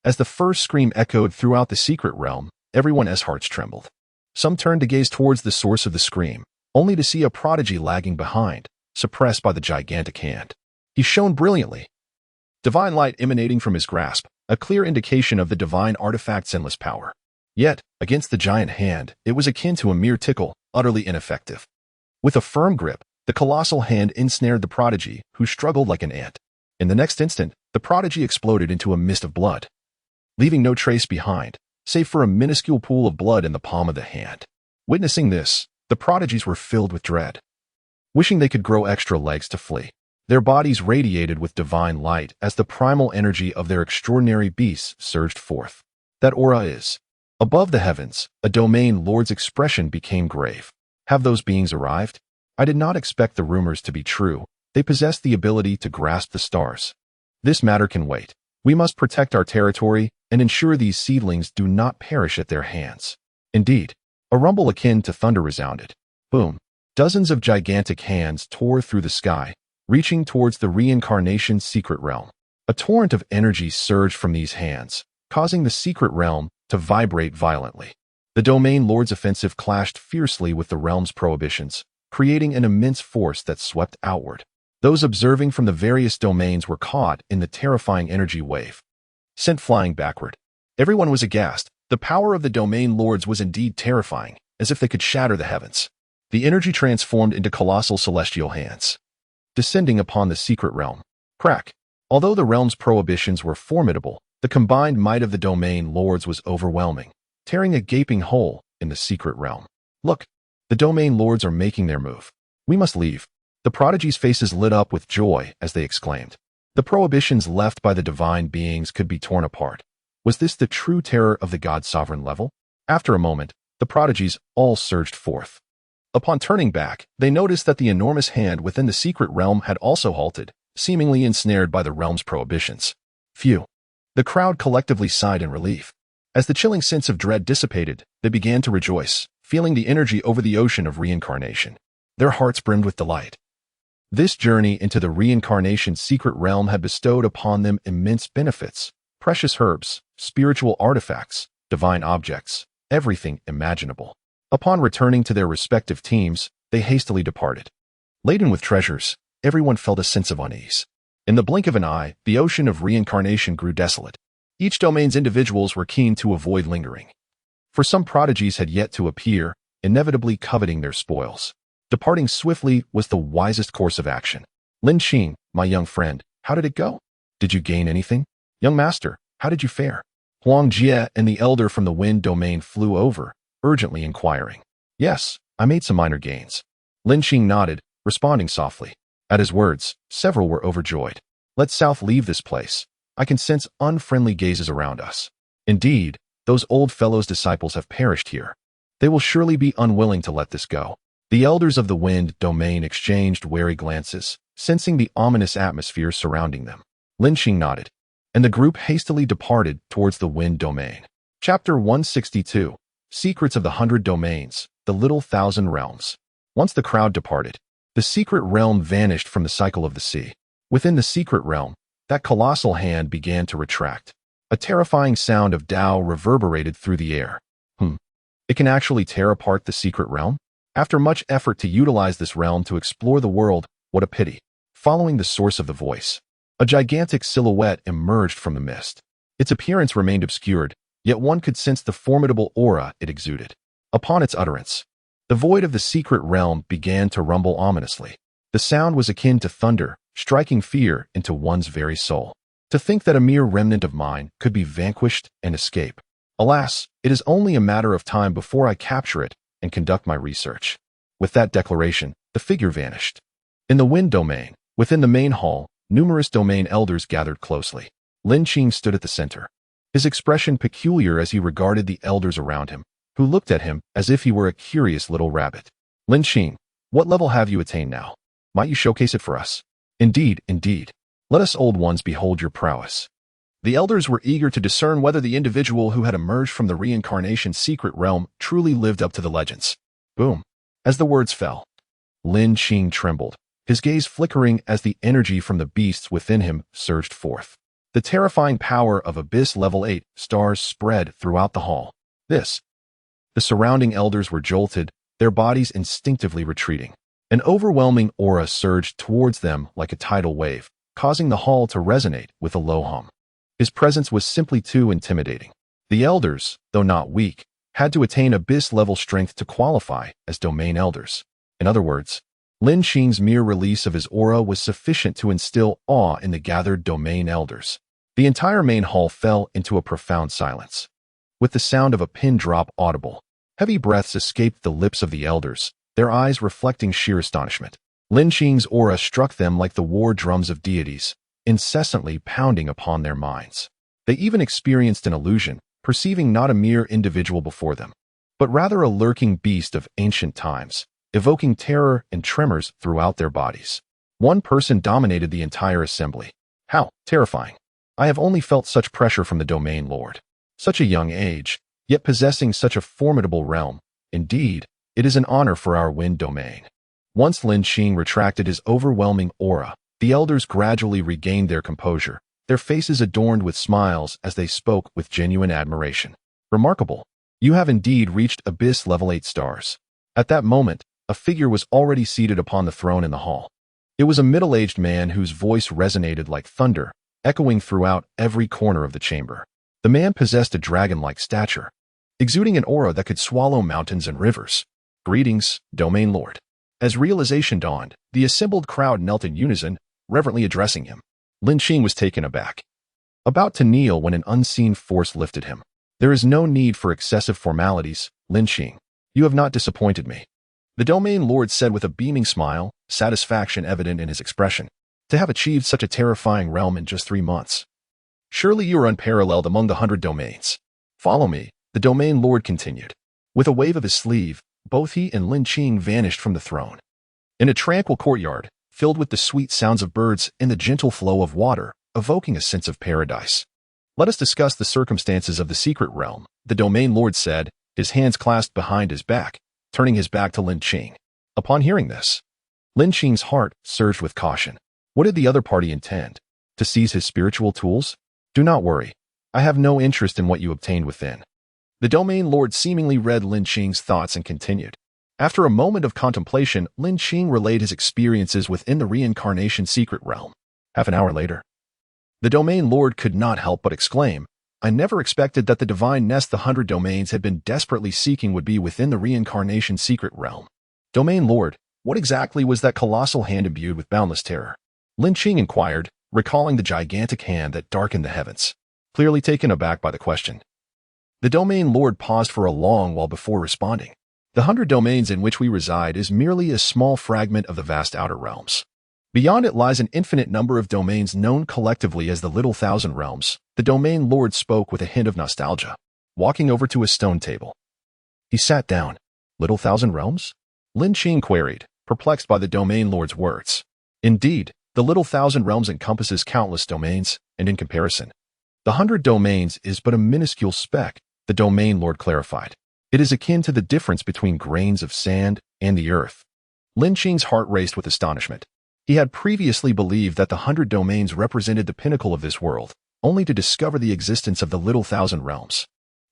As the first scream echoed throughout the secret realm, everyone's hearts trembled. Some turned to gaze towards the source of the scream, only to see a prodigy lagging behind, suppressed by the gigantic hand. He shone brilliantly, divine light emanating from his grasp, a clear indication of the divine artifact's endless power. Yet, against the giant hand, it was akin to a mere tickle, utterly ineffective. With a firm grip, the colossal hand ensnared the prodigy, who struggled like an ant. In the next instant, the prodigy exploded into a mist of blood, leaving no trace behind, save for a minuscule pool of blood in the palm of the hand. Witnessing this, the prodigies were filled with dread, wishing they could grow extra legs to flee. Their bodies radiated with divine light as the primal energy of their extraordinary beasts surged forth. That aura is. Above the heavens, a domain lord's expression became grave. Have those beings arrived? I did not expect the rumors to be true. They possess the ability to grasp the stars. This matter can wait. We must protect our territory and ensure these seedlings do not perish at their hands. Indeed, a rumble akin to thunder resounded. Boom. Dozens of gigantic hands tore through the sky, reaching towards the reincarnation's secret realm. A torrent of energy surged from these hands, causing the secret realm to vibrate violently. The domain lord's offensive clashed fiercely with the realm's prohibitions, creating an immense force that swept outward. Those observing from the various domains were caught in the terrifying energy wave, sent flying backward. Everyone was aghast. The power of the domain lords was indeed terrifying, as if they could shatter the heavens. The energy transformed into colossal celestial hands, descending upon the secret realm. Crack. Although the realm's prohibitions were formidable, the combined might of the domain lords was overwhelming, tearing a gaping hole in the secret realm. Look, the domain lords are making their move. We must leave. The prodigies' faces lit up with joy as they exclaimed. The prohibitions left by the divine beings could be torn apart. Was this the true terror of the God-sovereign level? After a moment, the prodigies all surged forth. Upon turning back, they noticed that the enormous hand within the secret realm had also halted, seemingly ensnared by the realm's prohibitions. Phew. The crowd collectively sighed in relief. As the chilling sense of dread dissipated, they began to rejoice, feeling the energy over the ocean of reincarnation. Their hearts brimmed with delight. This journey into the reincarnation's secret realm had bestowed upon them immense benefits: precious herbs, spiritual artifacts, divine objects, everything imaginable. Upon returning to their respective teams, they hastily departed. Laden with treasures, everyone felt a sense of unease. In the blink of an eye, the ocean of reincarnation grew desolate. Each domain's individuals were keen to avoid lingering, for some prodigies had yet to appear, inevitably coveting their spoils. Departing swiftly was the wisest course of action. Lin Qing, my young friend, how did it go? Did you gain anything? Young master, how did you fare? Huang Jie and the elder from the Wind Domain flew over, urgently inquiring. Yes, I made some minor gains. Lin Qing nodded, responding softly. At his words, several were overjoyed. Let South leave this place. I can sense unfriendly gazes around us. Indeed, those old fellows' disciples have perished here. They will surely be unwilling to let this go. The elders of the Wind Domain exchanged wary glances, sensing the ominous atmosphere surrounding them. Lin Qing nodded, and the group hastily departed towards the Wind Domain. Chapter 162. Secrets of the 100 Domains, the Little Thousand Realms. Once the crowd departed, the secret realm vanished from the cycle of the sea. Within the secret realm, that colossal hand began to retract. A terrifying sound of Tao reverberated through the air. It can actually tear apart the secret realm? After much effort to utilize this realm to explore the world, what a pity. Following the source of the voice, a gigantic silhouette emerged from the mist. Its appearance remained obscured, yet one could sense the formidable aura it exuded. Upon its utterance, the void of the secret realm began to rumble ominously. The sound was akin to thunder, striking fear into one's very soul. To think that a mere remnant of mine could be vanquished and escape. Alas, it is only a matter of time before I capture it and conduct my research. With that declaration, the figure vanished. In the Wind Domain, within the main hall, numerous domain elders gathered closely. Lin Qing stood at the center, his expression peculiar as he regarded the elders around him, who looked at him as if he were a curious little rabbit. Lin Qing, what level have you attained now? Might you showcase it for us? Indeed, indeed. Let us old ones behold your prowess." The elders were eager to discern whether the individual who had emerged from the reincarnation's secret realm truly lived up to the legends. Boom. As the words fell, Lin Qing trembled, his gaze flickering as the energy from the beasts within him surged forth. The terrifying power of Abyss Level 8 stars spread throughout the hall. The surrounding elders were jolted, their bodies instinctively retreating. An overwhelming aura surged towards them like a tidal wave, causing the hall to resonate with a low hum. His presence was simply too intimidating. The elders, though not weak, had to attain abyss-level strength to qualify as domain elders. In other words, Lin Qing's mere release of his aura was sufficient to instill awe in the gathered domain elders. The entire main hall fell into a profound silence. With the sound of a pin drop audible, heavy breaths escaped the lips of the elders, their eyes reflecting sheer astonishment. Lin Qing's aura struck them like the war drums of deities, incessantly pounding upon their minds. They even experienced an illusion, perceiving not a mere individual before them, but rather a lurking beast of ancient times, evoking terror and tremors throughout their bodies. One person dominated the entire assembly. How terrifying! I have only felt such pressure from the domain lord. Such a young age, yet possessing such a formidable realm. Indeed, it is an honor for our wind domain. Once Lin Qing retracted his overwhelming aura, the elders gradually regained their composure, their faces adorned with smiles as they spoke with genuine admiration. "Remarkable. You have indeed reached Abyss Level 8 stars." At that moment, a figure was already seated upon the throne in the hall. It was a middle-aged man whose voice resonated like thunder, echoing throughout every corner of the chamber. The man possessed a dragon-like stature, exuding an aura that could swallow mountains and rivers. "Greetings, Domain Lord." As realization dawned, the assembled crowd knelt in unison, reverently addressing him. Lin Qing was taken aback, about to kneel when an unseen force lifted him. "There is no need for excessive formalities, Lin Qing. You have not disappointed me," the Domain Lord said with a beaming smile, satisfaction evident in his expression. "To have achieved such a terrifying realm in just 3 months. Surely you are unparalleled among the 100 domains. Follow me," the Domain Lord continued. With a wave of his sleeve, both he and Lin Qing vanished from the throne. In a tranquil courtyard, filled with the sweet sounds of birds and the gentle flow of water, evoking a sense of paradise. "Let us discuss the circumstances of the secret realm," the Domain Lord said, his hands clasped behind his back, turning his back to Lin Qing. Upon hearing this, Lin Qing's heart surged with caution. What did the other party intend? To seize his spiritual tools? "Do not worry. I have no interest in what you obtained within." The Domain Lord seemingly read Lin Qing's thoughts and continued. After a moment of contemplation, Lin Qing relayed his experiences within the reincarnation secret realm. Half an hour later, the Domain Lord could not help but exclaim, "I never expected that the divine nest the 100 domains had been desperately seeking would be within the reincarnation secret realm." "Domain Lord, what exactly was that colossal hand imbued with boundless terror?" Lin Qing inquired, recalling the gigantic hand that darkened the heavens, clearly taken aback by the question. The Domain Lord paused for a long while before responding. "The 100 domains in which we reside is merely a small fragment of the vast outer realms. Beyond it lies an infinite number of domains known collectively as the Little Thousand Realms." The Domain Lord spoke with a hint of nostalgia, walking over to a stone table. He sat down. "Little Thousand Realms?" Lin Qing queried, perplexed by the Domain Lord's words. "Indeed, the Little Thousand Realms encompasses countless domains, and in comparison, the 100 domains is but a minuscule speck," the Domain Lord clarified. "It is akin to the difference between grains of sand and the earth." Lin Qing's heart raced with astonishment. He had previously believed that the 100 domains represented the pinnacle of this world, only to discover the existence of the Little Thousand Realms.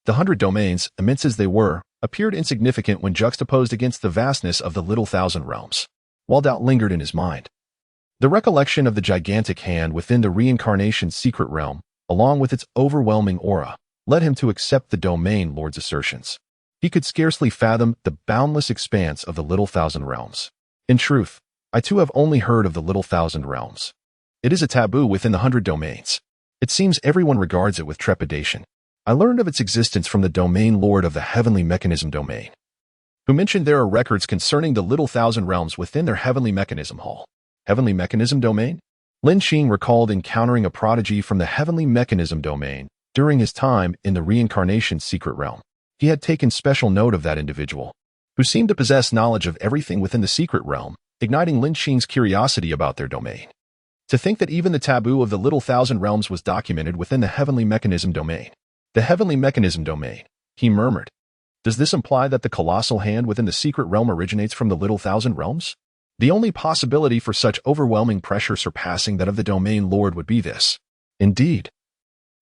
The 100 domains, immense as they were, appeared insignificant when juxtaposed against the vastness of the Little Thousand Realms. While doubt lingered in his mind, the recollection of the gigantic hand within the reincarnation's secret realm, along with its overwhelming aura, led him to accept the Domain Lord's assertions. He could scarcely fathom the boundless expanse of the Little Thousand Realms. "In truth, I too have only heard of the Little Thousand Realms. It is a taboo within the 100 domains. It seems everyone regards it with trepidation. I learned of its existence from the Domain Lord of the Heavenly Mechanism domain, who mentioned there are records concerning the Little Thousand Realms within their Heavenly Mechanism Hall." Heavenly Mechanism domain? Lin Qing recalled encountering a prodigy from the Heavenly Mechanism domain during his time in the reincarnation's secret realm. He had taken special note of that individual, who seemed to possess knowledge of everything within the secret realm, igniting Lin Qing's curiosity about their domain. To think that even the taboo of the Little Thousand Realms was documented within the heavenly mechanism domain. The heavenly mechanism domain, he murmured. Does this imply that the colossal hand within the secret realm originates from the Little Thousand Realms? The only possibility for such overwhelming pressure surpassing that of the domain lord would be this. Indeed.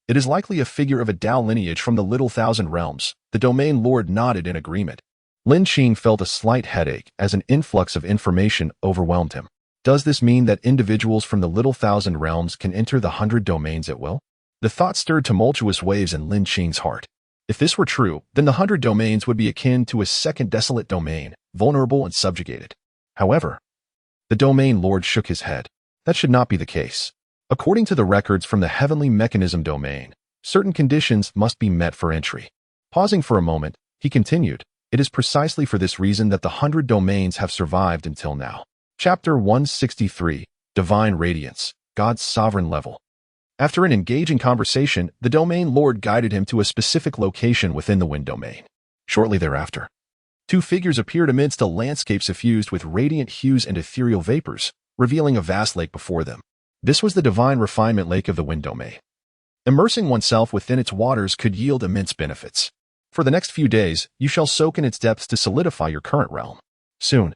It is likely a figure of a Tao lineage from the Little Thousand Realms. The domain lord nodded in agreement. Lin Qing felt a slight headache as an influx of information overwhelmed him. Does this mean that individuals from the Little Thousand Realms can enter the 100 domains at will? The thought stirred tumultuous waves in Lin Qing's heart. If this were true, then the 100 domains would be akin to a second desolate domain, vulnerable and subjugated. However, the domain lord shook his head. That should not be the case. According to the records from the heavenly mechanism domain, certain conditions must be met for entry. Pausing for a moment, he continued, it is precisely for this reason that the 100 domains have survived until now. Chapter 163, Divine Radiance, God's Sovereign Level. After an engaging conversation, the domain lord guided him to a specific location within the wind domain. Shortly thereafter, two figures appeared amidst a landscape suffused with radiant hues and ethereal vapors, revealing a vast lake before them. This was the divine refinement lake of the wind domain. Immersing oneself within its waters could yield immense benefits. For the next few days, you shall soak in its depths to solidify your current realm. Soon,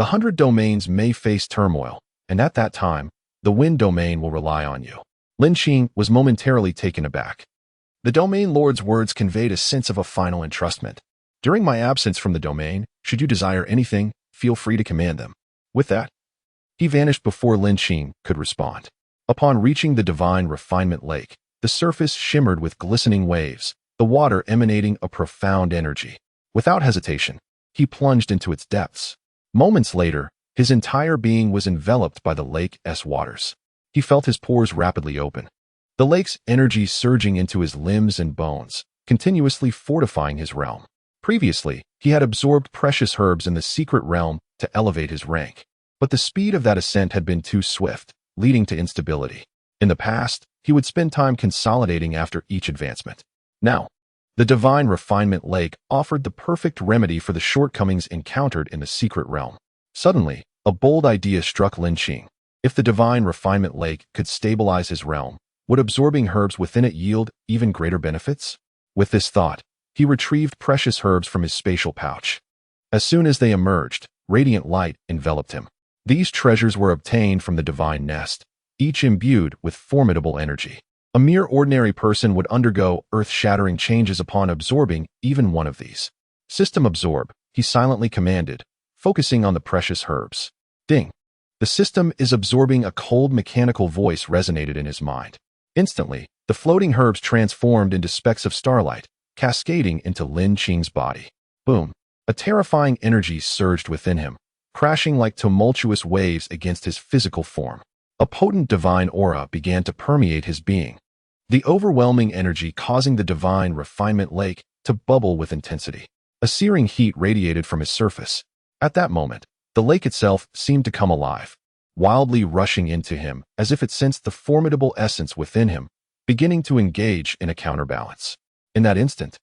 the 100 domains may face turmoil, and at that time, the wind domain will rely on you. Lin Qing was momentarily taken aback. The domain lord's words conveyed a sense of a final entrustment. During my absence from the domain, should you desire anything, feel free to command them. With that, he vanished before Lin Qing could respond. Upon reaching the divine refinement lake, the surface shimmered with glistening waves, the water emanating a profound energy. Without hesitation, he plunged into its depths. Moments later, his entire being was enveloped by the lake's waters. He felt his pores rapidly open, the lake's energy surging into his limbs and bones, continuously fortifying his realm. Previously, he had absorbed precious herbs in the secret realm to elevate his rank. But the speed of that ascent had been too swift, leading to instability. In the past, he would spend time consolidating after each advancement. Now, the divine refinement lake offered the perfect remedy for the shortcomings encountered in the secret realm. Suddenly, a bold idea struck Lin Qing. If the divine refinement lake could stabilize his realm, would absorbing herbs within it yield even greater benefits? With this thought, he retrieved precious herbs from his spatial pouch. As soon as they emerged, radiant light enveloped him. These treasures were obtained from the divine nest, each imbued with formidable energy. A mere ordinary person would undergo earth-shattering changes upon absorbing even one of these. System absorb, he silently commanded, focusing on the precious herbs. Ding! The system is absorbing. A cold mechanical voice resonated in his mind. Instantly, the floating herbs transformed into specks of starlight, cascading into Lin Qing's body. Boom! A terrifying energy surged within him, crashing like tumultuous waves against his physical form. A potent divine aura began to permeate his being, the overwhelming energy causing the divine refinement lake to bubble with intensity. A searing heat radiated from his surface. At that moment, the lake itself seemed to come alive, wildly rushing into him as if it sensed the formidable essence within him, beginning to engage in a counterbalance. In that instant,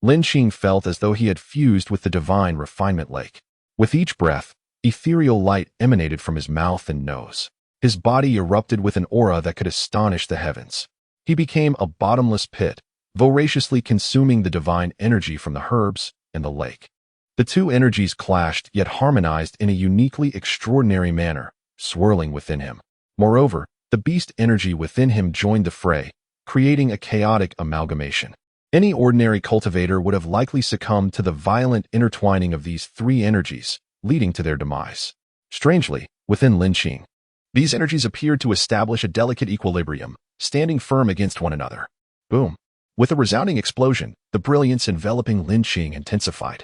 Lin Qing felt as though he had fused with the divine refinement lake. With each breath, ethereal light emanated from his mouth and nose. His body erupted with an aura that could astonish the heavens. He became a bottomless pit, voraciously consuming the divine energy from the herbs and the lake. The two energies clashed yet harmonized in a uniquely extraordinary manner, swirling within him. Moreover, the beast energy within him joined the fray, creating a chaotic amalgamation. Any ordinary cultivator would have likely succumbed to the violent intertwining of these three energies, leading to their demise. Strangely, within Lin Qing, these energies appeared to establish a delicate equilibrium, standing firm against one another. Boom! With a resounding explosion, the brilliance enveloping Lin Qing intensified.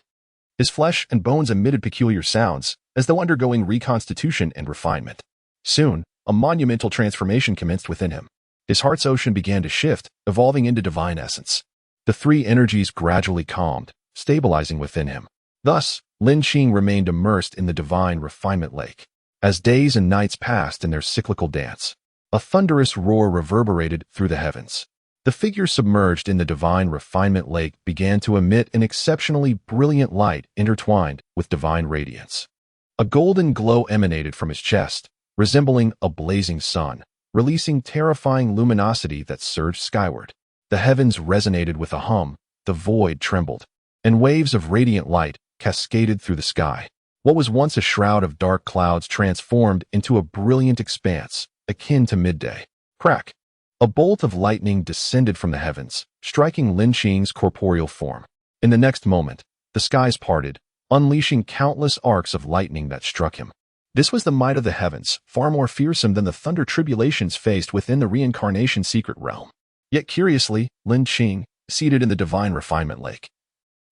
His flesh and bones emitted peculiar sounds, as though undergoing reconstitution and refinement. Soon, a monumental transformation commenced within him. His heart's ocean began to shift, evolving into divine essence. The three energies gradually calmed, stabilizing within him. Thus, Lin Qing remained immersed in the divine refinement lake. As days and nights passed in their cyclical dance, a thunderous roar reverberated through the heavens. The figure submerged in the divine refinement lake began to emit an exceptionally brilliant light intertwined with divine radiance. A golden glow emanated from his chest, resembling a blazing sun, releasing terrifying luminosity that surged skyward. The heavens resonated with a hum, the void trembled, and waves of radiant light cascaded through the sky. What was once a shroud of dark clouds transformed into a brilliant expanse, akin to midday. Crack! A bolt of lightning descended from the heavens, striking Lin Qing's corporeal form. In the next moment, the skies parted, unleashing countless arcs of lightning that struck him. This was the might of the heavens, far more fearsome than the thunder tribulations faced within the reincarnation secret realm. Yet curiously, Lin Qing, seated in the divine refinement lake,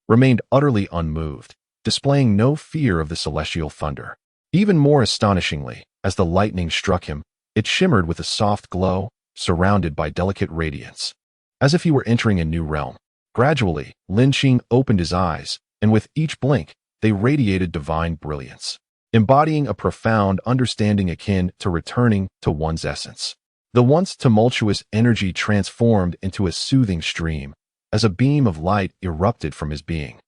remained utterly unmoved, displaying no fear of the celestial thunder. Even more astonishingly, as the lightning struck him, it shimmered with a soft glow, surrounded by delicate radiance, as if he were entering a new realm. Gradually, Lin Qing opened his eyes, and with each blink, they radiated divine brilliance, embodying a profound understanding akin to returning to one's essence. The once tumultuous energy transformed into a soothing stream, as a beam of light erupted from his being,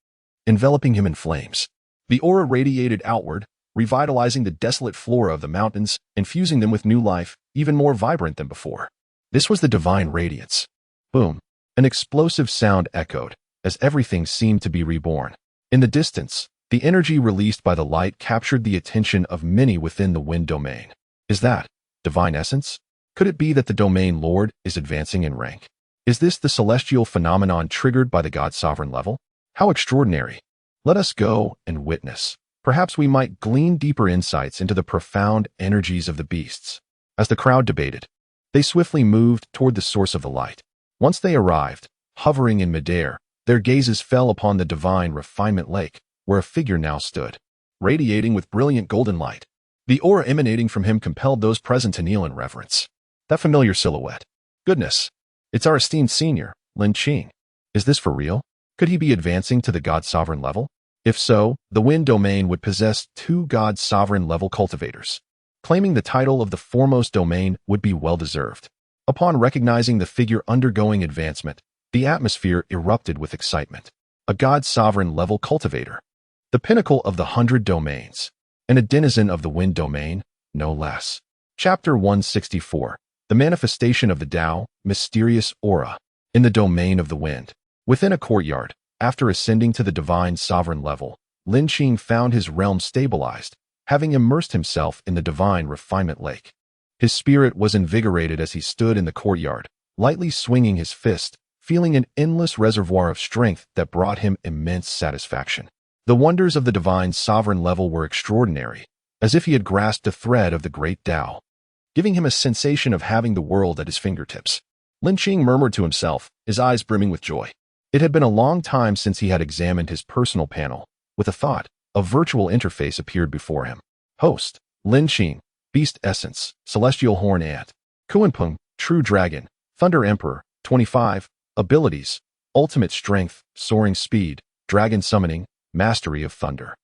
enveloping him in flames. The aura radiated outward, revitalizing the desolate flora of the mountains, infusing them with new life, even more vibrant than before. This was the divine radiance. Boom! An explosive sound echoed, as everything seemed to be reborn. In the distance, the energy released by the light captured the attention of many within the wind domain. Is that divine essence? Could it be that the domain lord is advancing in rank? Is this the celestial phenomenon triggered by the God-sovereign level? How extraordinary! Let us go and witness. Perhaps we might glean deeper insights into the profound energies of the beasts. As the crowd debated, they swiftly moved toward the source of the light. Once they arrived, hovering in midair, their gazes fell upon the divine refinement lake, where a figure now stood, radiating with brilliant golden light. The aura emanating from him compelled those present to kneel in reverence. That familiar silhouette. Goodness! It's our esteemed senior, Lin Qing. Is this for real? Could he be advancing to the God-sovereign level? If so, the wind domain would possess 2 God-sovereign level cultivators. Claiming the title of the foremost domain would be well-deserved. Upon recognizing the figure undergoing advancement, the atmosphere erupted with excitement. A God-sovereign level cultivator. The pinnacle of the 100 domains. And a denizen of the wind domain, no less. Chapter 164. The manifestation of the Tao, mysterious aura. In the domain of the wind. Within a courtyard, after ascending to the divine sovereign level, Lin Qing found his realm stabilized, having immersed himself in the divine refinement lake. His spirit was invigorated as he stood in the courtyard, lightly swinging his fist, feeling an endless reservoir of strength that brought him immense satisfaction. The wonders of the divine sovereign level were extraordinary, as if he had grasped a thread of the great Tao, giving him a sensation of having the world at his fingertips. Lin Qing murmured to himself, his eyes brimming with joy. It had been a long time since he had examined his personal panel. With a thought, a virtual interface appeared before him. Host, Lin Qing, Beast Essence, Celestial Horn Ant. Kuanpeng, True Dragon, Thunder Emperor, 25. Abilities, Ultimate Strength, Soaring Speed, Dragon Summoning, Mastery of Thunder.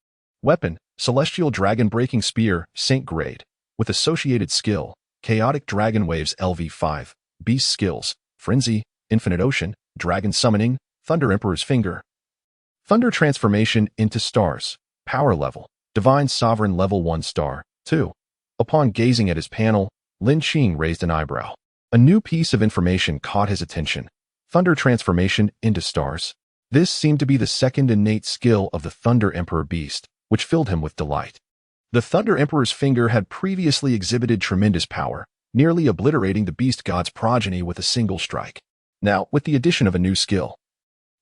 Weapon, Celestial Dragon Breaking Spear, Saint Grade. With associated skill, Chaotic Dragon Waves LV5. Beast Skills, Frenzy, Infinite Ocean, Dragon Summoning, Thunder Emperor's Finger. Thunder Transformation into Stars. Power Level, Divine Sovereign Level 1 Star, 2. Upon gazing at his panel, Lin Qing raised an eyebrow. A new piece of information caught his attention. Thunder Transformation into Stars. This seemed to be the second innate skill of the Thunder Emperor beast, which filled him with delight. The Thunder Emperor's Finger had previously exhibited tremendous power, nearly obliterating the beast god's progeny with a single strike. Now, with the addition of a new skill,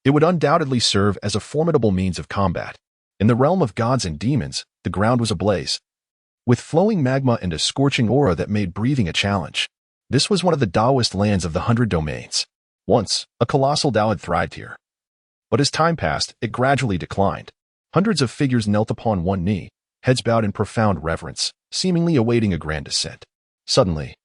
it would undoubtedly serve as a formidable means of combat. In the realm of gods and demons, the ground was ablaze, with flowing magma and a scorching aura that made breathing a challenge. This was one of the Taoist lands of the 100 domains. Once, a colossal Tao had thrived here. But as time passed, it gradually declined. Hundreds of figures knelt upon one knee, heads bowed in profound reverence, seemingly awaiting a grand descent. Suddenly,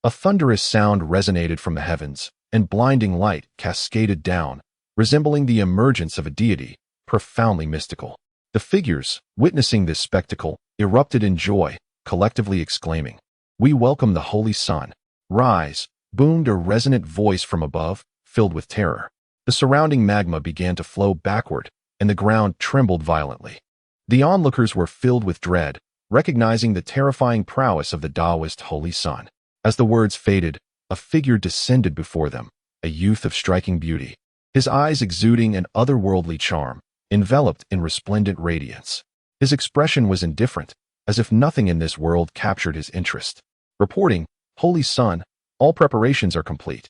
a thunderous sound resonated from the heavens, and blinding light cascaded down, resembling the emergence of a deity, profoundly mystical. The figures, witnessing this spectacle, erupted in joy, collectively exclaiming, "We welcome the Holy Sun." "Rise!" boomed a resonant voice from above, filled with terror. The surrounding magma began to flow backward, and the ground trembled violently. The onlookers were filled with dread, recognizing the terrifying prowess of the Taoist Holy Sun. As the words faded, a figure descended before them, a youth of striking beauty, his eyes exuding an otherworldly charm, enveloped in resplendent radiance. His expression was indifferent, as if nothing in this world captured his interest. Reporting, "Holy Son, all preparations are complete.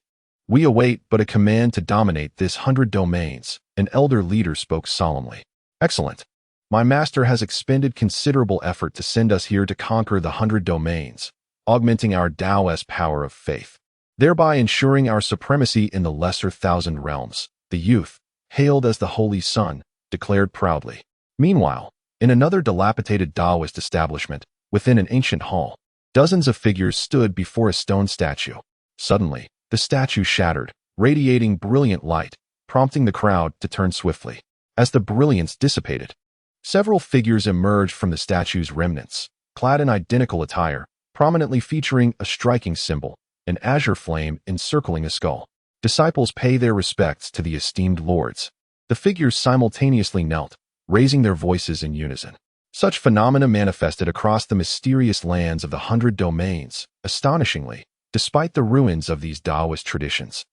We await but a command to dominate this 100 domains," an elder leader spoke solemnly. "Excellent. My master has expended considerable effort to send us here to conquer the 100 domains, augmenting our Taoist power of faith, thereby ensuring our supremacy in the lesser 1,000 realms," the youth, hailed as the Holy Son, declared proudly. Meanwhile, in another dilapidated Taoist establishment, within an ancient hall, dozens of figures stood before a stone statue. Suddenly, the statue shattered, radiating brilliant light, prompting the crowd to turn swiftly. As the brilliance dissipated, several figures emerged from the statue's remnants, clad in identical attire, prominently featuring a striking symbol, an azure flame encircling a skull. Disciples pay their respects to the esteemed lords. The figures simultaneously knelt, raising their voices in unison. Such phenomena manifested across the mysterious lands of the 100 domains, astonishingly, despite the ruins of these Taoist traditions.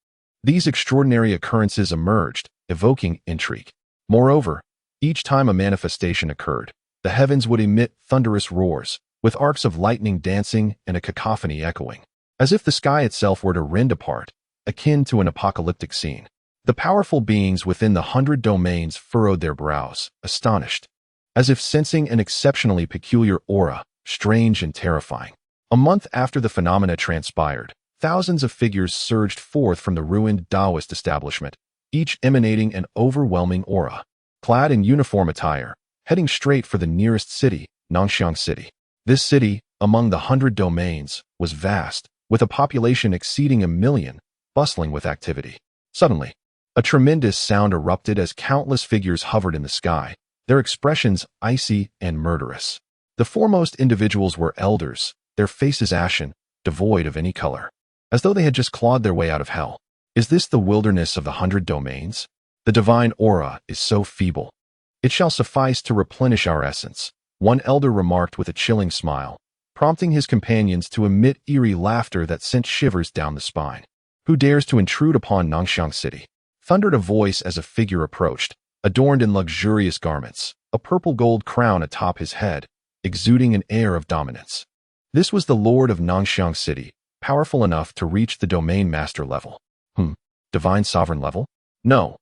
These extraordinary occurrences emerged, evoking intrigue. Moreover, each time a manifestation occurred, the heavens would emit thunderous roars, with arcs of lightning dancing and a cacophony echoing, as if the sky itself were to rend apart, akin to an apocalyptic scene. The powerful beings within the 100 domains furrowed their brows, astonished, as if sensing an exceptionally peculiar aura, strange and terrifying. A month after the phenomena transpired, thousands of figures surged forth from the ruined Taoist establishment, each emanating an overwhelming aura. Clad in uniform attire, heading straight for the nearest city, Nangxiang City. This city, among the 100 domains, was vast, with a population exceeding 1 million, bustling with activity. Suddenly, a tremendous sound erupted as countless figures hovered in the sky, their expressions icy and murderous. The foremost individuals were elders, their faces ashen, devoid of any color, as though they had just clawed their way out of hell. Is this the wilderness of the 100 domains? The divine aura is so feeble. It shall suffice to replenish our essence, one elder remarked with a chilling smile, prompting his companions to emit eerie laughter that sent shivers down the spine. "Who dares to intrude upon Nangxiang City?" thundered a voice as a figure approached, adorned in luxurious garments, a purple-gold crown atop his head, exuding an air of dominance. This was the Lord of Nangxiang City, powerful enough to reach the domain master level. Divine sovereign level? No,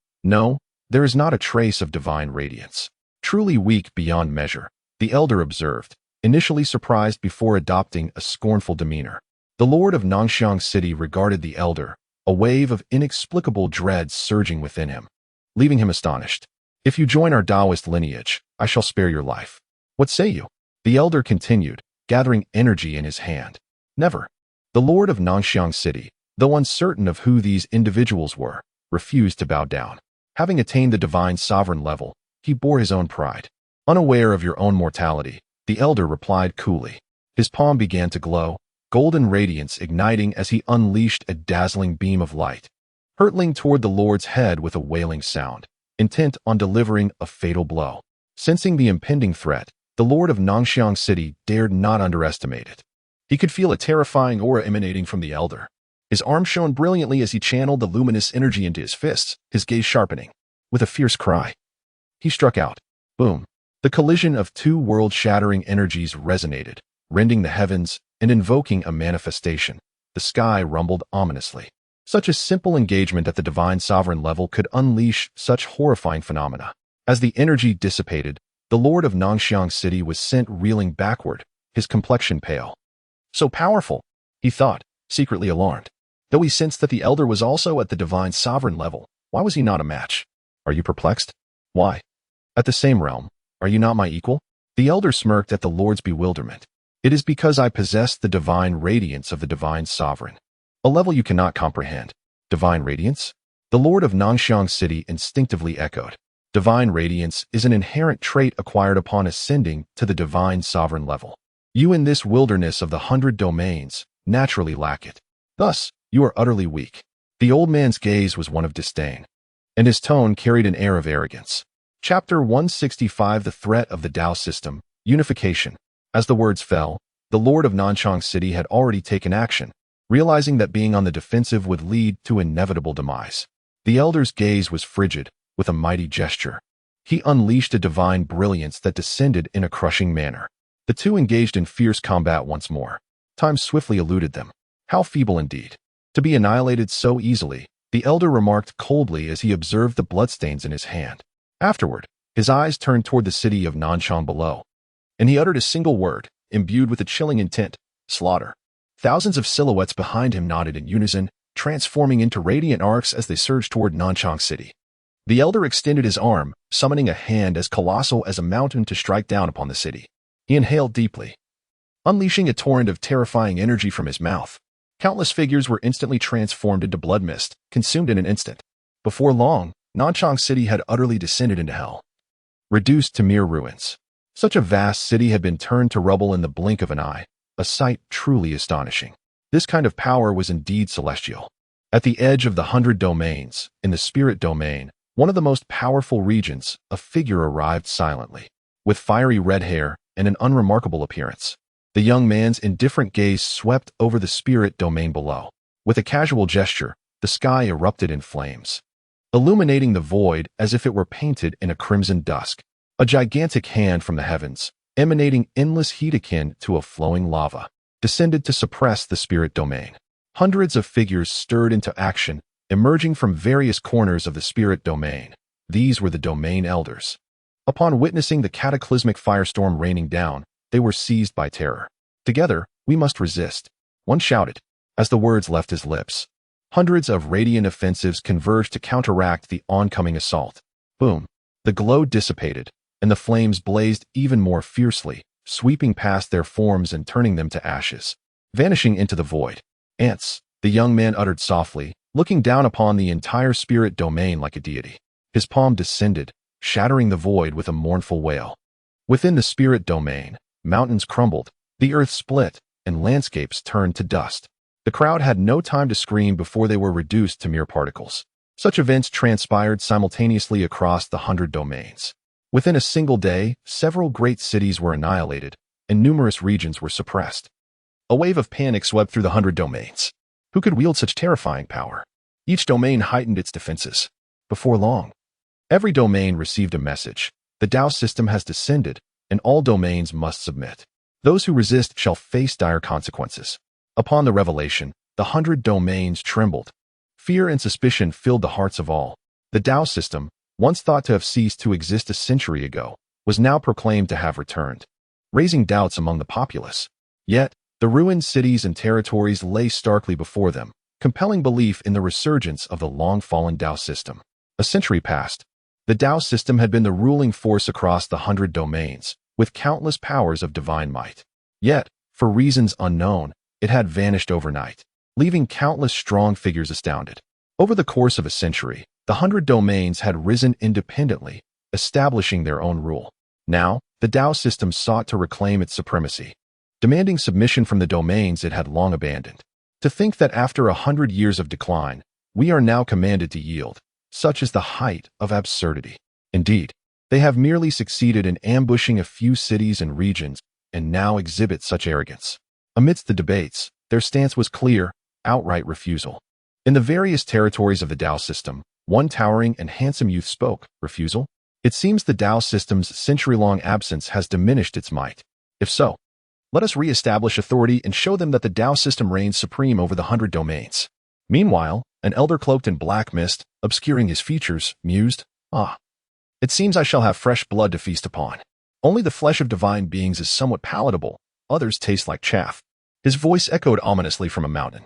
there is not a trace of divine radiance. Truly weak beyond measure, the elder observed, initially surprised before adopting a scornful demeanor. The Lord of Nangxiang City regarded the elder, a wave of inexplicable dread surging within him, leaving him astonished. "If you join our Taoist lineage, I shall spare your life. What say you?" The elder continued, gathering energy in his hand. "Never." The Lord of Nangxiang City, though uncertain of who these individuals were, refused to bow down. Having attained the divine sovereign level, he bore his own pride. Unaware of your own mortality, the elder replied coolly. His palm began to glow, golden radiance igniting as he unleashed a dazzling beam of light, hurtling toward the Lord's head with a wailing sound, intent on delivering a fatal blow. Sensing the impending threat, the Lord of Nangxiang City dared not underestimate it. He could feel a terrifying aura emanating from the elder. His arms shone brilliantly as he channeled the luminous energy into his fists, his gaze sharpening. With a fierce cry, he struck out. Boom! The collision of two world-shattering energies resonated, rending the heavens and invoking a manifestation. The sky rumbled ominously. Such a simple engagement at the divine sovereign level could unleash such horrifying phenomena. As the energy dissipated, the Lord of Nangxiang City was sent reeling backward, his complexion pale. So powerful, he thought, secretly alarmed. Though he sensed that the elder was also at the divine sovereign level, why was he not a match? Are you perplexed? Why? At the same realm, are you not my equal? The elder smirked at the Lord's bewilderment. It is because I possess the divine radiance of the divine sovereign, a level you cannot comprehend. Divine radiance? The Lord of Nangxiang City instinctively echoed. Divine radiance is an inherent trait acquired upon ascending to the divine sovereign level. You in this wilderness of the 100 domains naturally lack it. Thus, you are utterly weak. The old man's gaze was one of disdain, and his tone carried an air of arrogance. Chapter 165 The Threat of the Tao System, Unification. As the words fell, the Lord of Nangxiang City had already taken action, realizing that being on the defensive would lead to inevitable demise. The elder's gaze was frigid, with a mighty gesture. He unleashed a divine brilliance that descended in a crushing manner. The two engaged in fierce combat once more. Time swiftly eluded them. How feeble indeed. To be annihilated so easily, the elder remarked coldly as he observed the bloodstains in his hand. Afterward, his eyes turned toward the city of Nanchang below, and he uttered a single word, imbued with a chilling intent: slaughter. Thousands of silhouettes behind him nodded in unison, transforming into radiant arcs as they surged toward Nanchang City. The elder extended his arm, summoning a hand as colossal as a mountain to strike down upon the city. He inhaled deeply, unleashing a torrent of terrifying energy from his mouth. Countless figures were instantly transformed into blood mist, consumed in an instant. Before long, Nanchang City had utterly descended into hell, reduced to mere ruins. Such a vast city had been turned to rubble in the blink of an eye, a sight truly astonishing. This kind of power was indeed celestial. At the edge of the 100 domains, in the spirit domain, one of the most powerful regions, a figure arrived silently, with fiery red hair and an unremarkable appearance. The young man's indifferent gaze swept over the spirit domain below. With a casual gesture, the sky erupted in flames, illuminating the void as if it were painted in a crimson dusk. A gigantic hand from the heavens, emanating endless heat akin to a flowing lava, descended to suppress the spirit domain. Hundreds of figures stirred into action, emerging from various corners of the spirit domain. These were the domain elders. Upon witnessing the cataclysmic firestorm raining down, they were seized by terror. Together, we must resist, one shouted. As the words left his lips, hundreds of radiant offensives converged to counteract the oncoming assault. Boom! The glow dissipated, and the flames blazed even more fiercely, sweeping past their forms and turning them to ashes, vanishing into the void. Ants, the young man uttered softly, looking down upon the entire spirit domain like a deity. His palm descended, shattering the void with a mournful wail. Within the spirit domain, mountains crumbled, the earth split, and landscapes turned to dust. The crowd had no time to scream before they were reduced to mere particles. Such events transpired simultaneously across the 100 domains. Within a single day, several great cities were annihilated, and numerous regions were suppressed. A wave of panic swept through the 100 domains. Who could wield such terrifying power? Each domain heightened its defenses. Before long, every domain received a message. The Tao system has descended, and all domains must submit. Those who resist shall face dire consequences. Upon the revelation, the 100 domains trembled. Fear and suspicion filled the hearts of all. The Tao system, once thought to have ceased to exist a century ago, was now proclaimed to have returned, raising doubts among the populace. Yet, the ruined cities and territories lay starkly before them, compelling belief in the resurgence of the long-fallen Tao system. A century passed. The Tao system had been the ruling force across the 100 domains, with countless powers of divine might. Yet, for reasons unknown, it had vanished overnight, leaving countless strong figures astounded. Over the course of a century, the 100 domains had risen independently, establishing their own rule. Now, the Tao system sought to reclaim its supremacy, demanding submission from the domains it had long abandoned. To think that after 100 years of decline, we are now commanded to yield, such is the height of absurdity. Indeed, they have merely succeeded in ambushing a few cities and regions, and now exhibit such arrogance. Amidst the debates, their stance was clear: outright refusal. In the various territories of the Tao system, one towering and handsome youth spoke. Refusal? It seems the Tao system's century-long absence has diminished its might. If so, let us re-establish authority and show them that the Tao system reigns supreme over the 100 domains. Meanwhile, an elder cloaked in black mist, obscuring his features, mused, it seems I shall have fresh blood to feast upon. Only the flesh of divine beings is somewhat palatable, others taste like chaff. His voice echoed ominously from a mountain.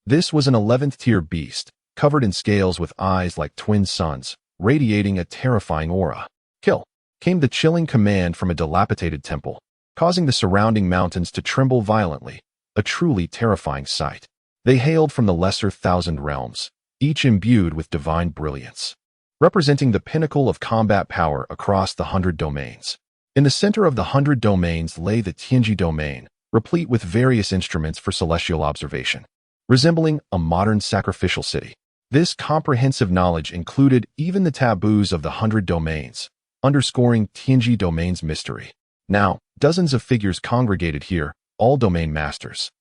This was an 11th-tier beast, covered in scales with eyes like twin suns, radiating a terrifying aura. Kill! Came the chilling command from a dilapidated temple, causing the surrounding mountains to tremble violently, a truly terrifying sight. They hailed from the lesser thousand realms, each imbued with divine brilliance, representing the pinnacle of combat power across the 100 domains. In the center of the 100 domains lay the Tianji domain, replete with various instruments for celestial observation, resembling a modern sacrificial city. This comprehensive knowledge included even the taboos of the 100 domains, underscoring Tianji domain's mystery. Now, dozens of figures congregated here, all domain masters.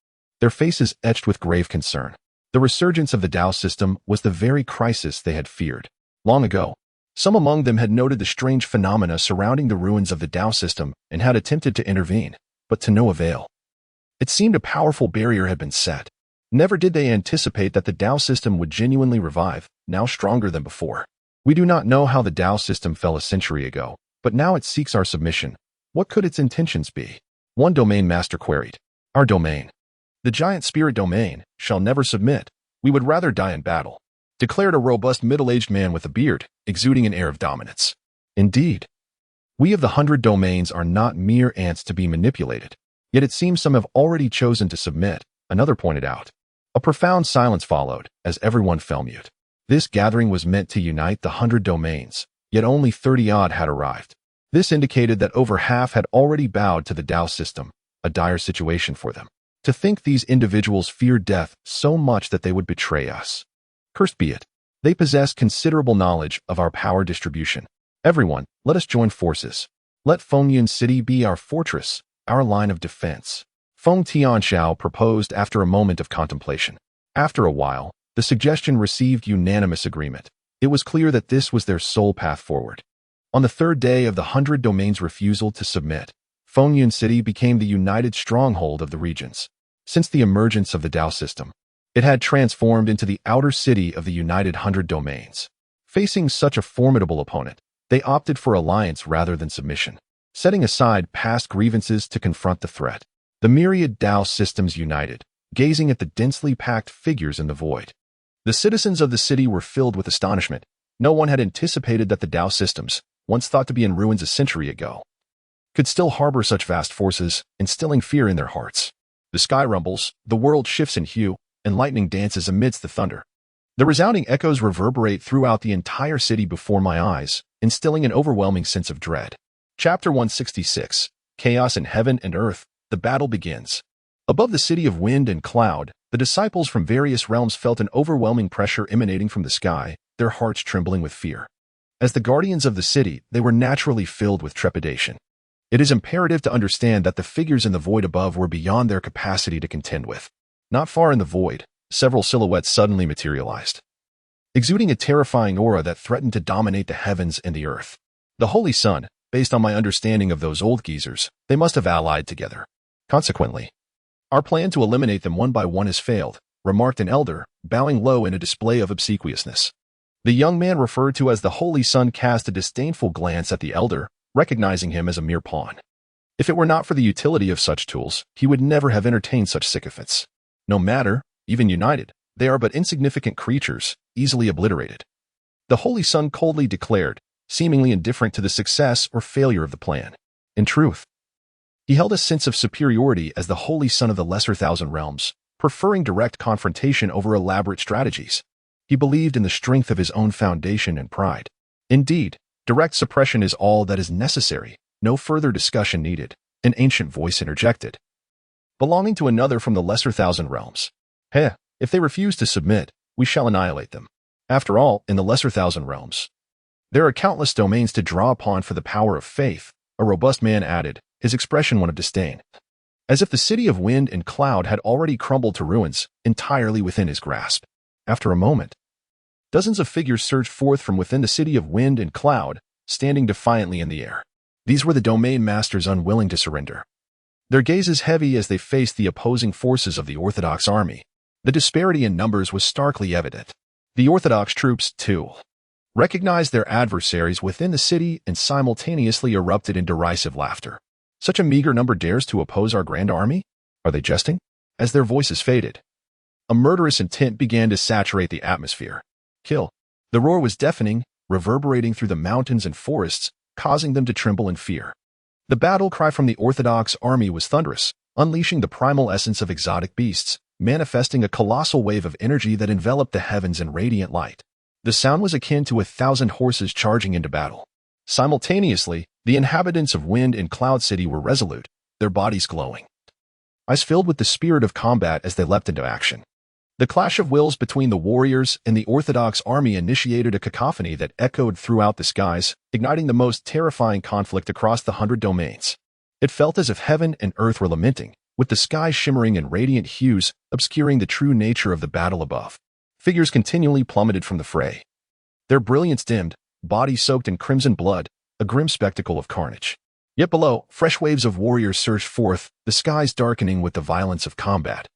their faces etched with grave concern. The resurgence of the Tao system was the very crisis they had feared. Long ago, some among them had noted the strange phenomena surrounding the ruins of the Tao system and had attempted to intervene, but to no avail. It seemed a powerful barrier had been set. Never did they anticipate that the Tao system would genuinely revive, now stronger than before. We do not know how the Tao system fell a century ago, but now it seeks our submission. What could its intentions be? One domain master queried. Our domain. The giant spirit domain shall never submit. We would rather die in battle, declared a robust middle-aged man with a beard, exuding an air of dominance. Indeed, we of the 100 domains are not mere ants to be manipulated. Yet it seems some have already chosen to submit, another pointed out. A profound silence followed, as everyone fell mute. This gathering was meant to unite the 100 domains, yet only 30-odd had arrived. This indicated that over half had already bowed to the Tao system, a dire situation for them. To think these individuals feared death so much that they would betray us. Cursed be it. They possess considerable knowledge of our power distribution. Everyone, let us join forces. Let Fengyun City be our fortress, our line of defense. Feng Tianxiao proposed after a moment of contemplation. After a while, the suggestion received unanimous agreement. It was clear that this was their sole path forward. On the third day of the 100 domains' refusal to submit, Fengyun City became the united stronghold of the regions. Since the emergence of the Tao system, it had transformed into the outer city of the united 100 domains. Facing such a formidable opponent, they opted for alliance rather than submission, setting aside past grievances to confront the threat. The myriad Tao systems united, gazing at the densely packed figures in the void. The citizens of the city were filled with astonishment. No one had anticipated that the Tao systems, once thought to be in ruins a century ago, could still harbor such vast forces, instilling fear in their hearts. The sky rumbles, the world shifts in hue, and lightning dances amidst the thunder. The resounding echoes reverberate throughout the entire city before my eyes, instilling an overwhelming sense of dread. Chapter 166. Chaos in Heaven and Earth. The battle begins. Above the city of wind and cloud, the disciples from various realms felt an overwhelming pressure emanating from the sky, their hearts trembling with fear. As the guardians of the city, they were naturally filled with trepidation. It is imperative to understand that the figures in the void above were beyond their capacity to contend with. Not far in the void, several silhouettes suddenly materialized, exuding a terrifying aura that threatened to dominate the heavens and the earth. The Holy Sun, based on my understanding of those old geezers, they must have allied together. Consequently, our plan to eliminate them one by one has failed, remarked an elder, bowing low in a display of obsequiousness. The young man referred to as the Holy Sun cast a disdainful glance at the elder, recognizing him as a mere pawn. If it were not for the utility of such tools, he would never have entertained such sycophants. No matter, even united, they are but insignificant creatures, easily obliterated. The Holy Sun coldly declared, seemingly indifferent to the success or failure of the plan. In truth, he held a sense of superiority as the Holy Sun of the Lesser Thousand Realms, preferring direct confrontation over elaborate strategies. He believed in the strength of his own foundation and pride. Indeed, direct suppression is all that is necessary, no further discussion needed, an ancient voice interjected, belonging to another from the Lesser Thousand Realms. If they refuse to submit, we shall annihilate them. After all, in the Lesser Thousand Realms, there are countless domains to draw upon for the power of faith, a robust man added, his expression one of disdain. As if the city of wind and cloud had already crumbled to ruins, entirely within his grasp. After a moment, dozens of figures surged forth from within the city of wind and cloud, standing defiantly in the air. These were the domain masters unwilling to surrender. Their gazes heavy as they faced the opposing forces of the Orthodox army. The disparity in numbers was starkly evident. The Orthodox troops, too, recognized their adversaries within the city and simultaneously erupted in derisive laughter. Such a meager number dares to oppose our grand army? Are they jesting? As their voices faded, a murderous intent began to saturate the atmosphere. Kill. The roar was deafening, reverberating through the mountains and forests, causing them to tremble in fear. The battle cry from the Orthodox army was thunderous, unleashing the primal essence of exotic beasts, manifesting a colossal wave of energy that enveloped the heavens in radiant light. The sound was akin to 1,000 horses charging into battle. Simultaneously, the inhabitants of Wind and Cloud City were resolute, their bodies glowing, eyes filled with the spirit of combat as they leapt into action. The clash of wills between the warriors and the Orthodox army initiated a cacophony that echoed throughout the skies, igniting the most terrifying conflict across the 100 domains. It felt as if heaven and earth were lamenting, with the sky shimmering in radiant hues, obscuring the true nature of the battle above. Figures continually plummeted from the fray. Their brilliance dimmed, bodies soaked in crimson blood, a grim spectacle of carnage. Yet below, fresh waves of warriors surged forth, the skies darkening with the violence of combat.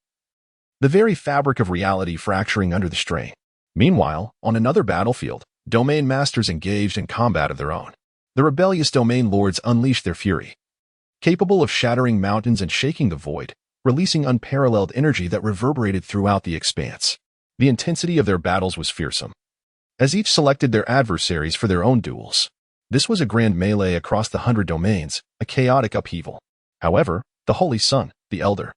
The very fabric of reality fracturing under the strain. Meanwhile, on another battlefield, domain masters engaged in combat of their own. The rebellious domain lords unleashed their fury. Capable of shattering mountains and shaking the void, releasing unparalleled energy that reverberated throughout the expanse. The intensity of their battles was fearsome. As each selected their adversaries for their own duels, this was a grand melee across the 100 domains, a chaotic upheaval. However, the Holy Son, the Elder,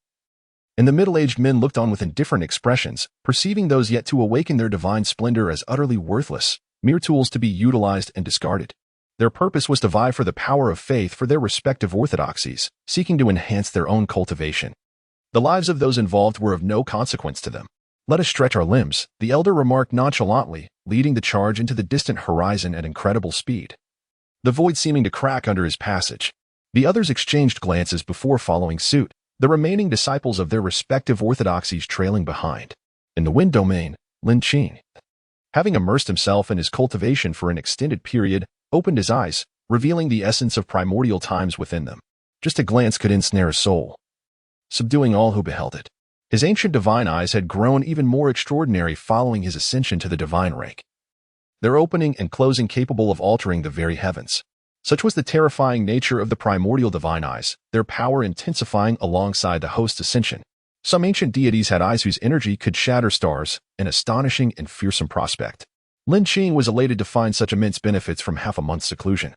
and the middle-aged men looked on with indifferent expressions, perceiving those yet to awaken their divine splendor as utterly worthless, mere tools to be utilized and discarded. Their purpose was to vie for the power of faith for their respective orthodoxies, seeking to enhance their own cultivation. The lives of those involved were of no consequence to them. "Let us stretch our limbs," the elder remarked nonchalantly, leading the charge into the distant horizon at incredible speed. The void seeming to crack under his passage. The others exchanged glances before following suit, the remaining disciples of their respective orthodoxies trailing behind. In the wind domain, Lin Qing, having immersed himself in his cultivation for an extended period, opened his eyes, revealing the essence of primordial times within them. Just a glance could ensnare a soul, subduing all who beheld it. His ancient divine eyes had grown even more extraordinary following his ascension to the divine rank. Their opening and closing capable of altering the very heavens. Such was the terrifying nature of the primordial divine eyes, their power intensifying alongside the host's ascension. Some ancient deities had eyes whose energy could shatter stars, an astonishing and fearsome prospect. Lin Qing was elated to find such immense benefits from half a month's seclusion.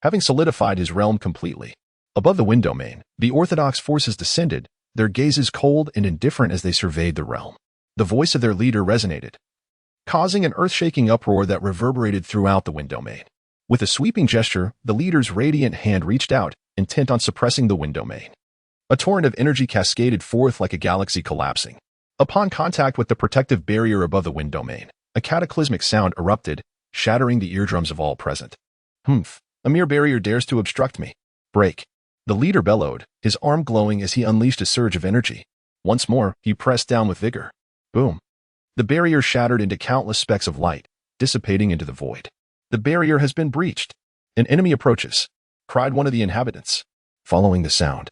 Having solidified his realm completely, above the wind domain, the orthodox forces descended, their gazes cold and indifferent as they surveyed the realm. The voice of their leader resonated, causing an earth-shaking uproar that reverberated throughout the wind domain. With a sweeping gesture, the leader's radiant hand reached out, intent on suppressing the wind domain. A torrent of energy cascaded forth like a galaxy collapsing. Upon contact with the protective barrier above the wind domain, a cataclysmic sound erupted, shattering the eardrums of all present. "Humph, a mere barrier dares to obstruct me. Break." The leader bellowed, his arm glowing as he unleashed a surge of energy. Once more, he pressed down with vigor. Boom. The barrier shattered into countless specks of light, dissipating into the void. "The barrier has been breached. An enemy approaches," cried one of the inhabitants. Following the sound,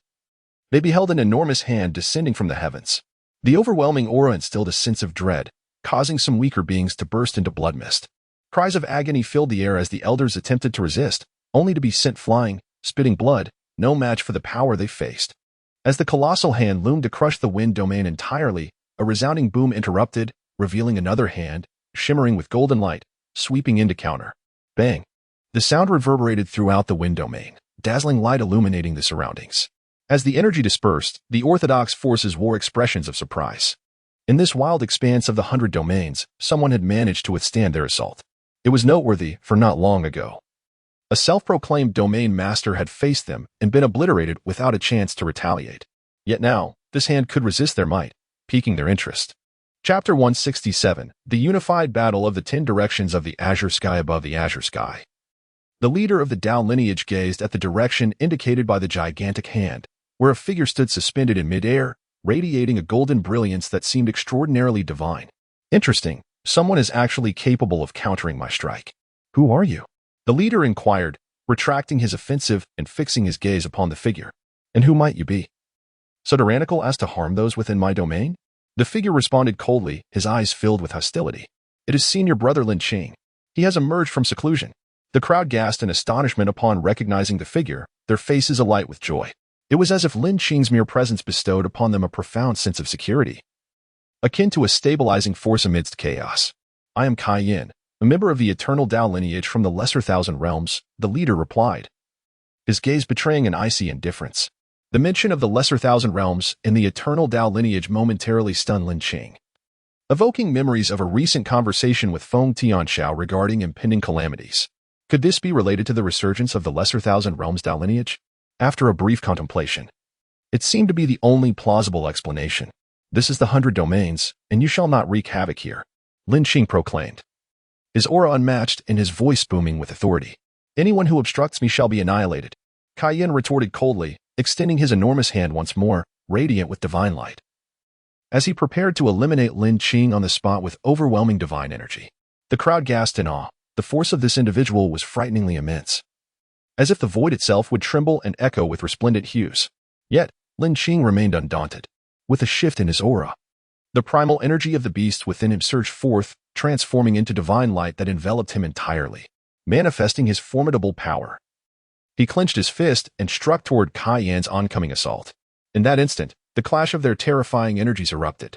they beheld an enormous hand descending from the heavens. The overwhelming aura instilled a sense of dread, causing some weaker beings to burst into blood mist. Cries of agony filled the air as the elders attempted to resist, only to be sent flying, spitting blood, no match for the power they faced. As the colossal hand loomed to crush the wind domain entirely, a resounding boom interrupted, revealing another hand, shimmering with golden light, sweeping in to counter. Bang! The sound reverberated throughout the wind domain, dazzling light illuminating the surroundings. As the energy dispersed, the orthodox forces wore expressions of surprise. In this wild expanse of the 100 domains, someone had managed to withstand their assault. It was noteworthy, for not long ago, a self-proclaimed domain master had faced them and been obliterated without a chance to retaliate. Yet now, this hand could resist their might, piquing their interest. Chapter 167, The Unified Battle of the 10 Directions of the Azure Sky Above the Azure Sky. The leader of the Dao lineage gazed at the direction indicated by the gigantic hand, where a figure stood suspended in midair, radiating a golden brilliance that seemed extraordinarily divine. Interesting, someone is actually capable of countering my strike. Who are you? The leader inquired, retracting his offensive and fixing his gaze upon the figure. And who might you be? So tyrannical as to harm those within my domain? The figure responded coldly, his eyes filled with hostility. It is senior brother Lin Qing. He has emerged from seclusion. The crowd gasped in astonishment upon recognizing the figure, their faces alight with joy. It was as if Lin Qing's mere presence bestowed upon them a profound sense of security, akin to a stabilizing force amidst chaos. "I am Kai Yin, a member of the eternal Dao lineage from the Lesser Thousand Realms," the leader replied, his gaze betraying an icy indifference. The mention of the Lesser Thousand Realms and the eternal Dao lineage momentarily stunned Lin Qing, evoking memories of a recent conversation with Feng Tianxiao regarding impending calamities. Could this be related to the resurgence of the Lesser Thousand Realms Dao lineage? After a brief contemplation, it seemed to be the only plausible explanation. "This is the 100 domains, and you shall not wreak havoc here," Lin Qing proclaimed, his aura unmatched and his voice booming with authority. "Anyone who obstructs me shall be annihilated," Kai Yin retorted coldly, extending his enormous hand once more, radiant with divine light. As he prepared to eliminate Lin Qing on the spot with overwhelming divine energy, the crowd gasped in awe. The force of this individual was frighteningly immense, as if the void itself would tremble and echo with resplendent hues. Yet, Lin Qing remained undaunted. With a shift in his aura, the primal energy of the beast within him surged forth, transforming into divine light that enveloped him entirely, manifesting his formidable power. He clenched his fist and struck toward Kai Yan's oncoming assault. In that instant, the clash of their terrifying energies erupted,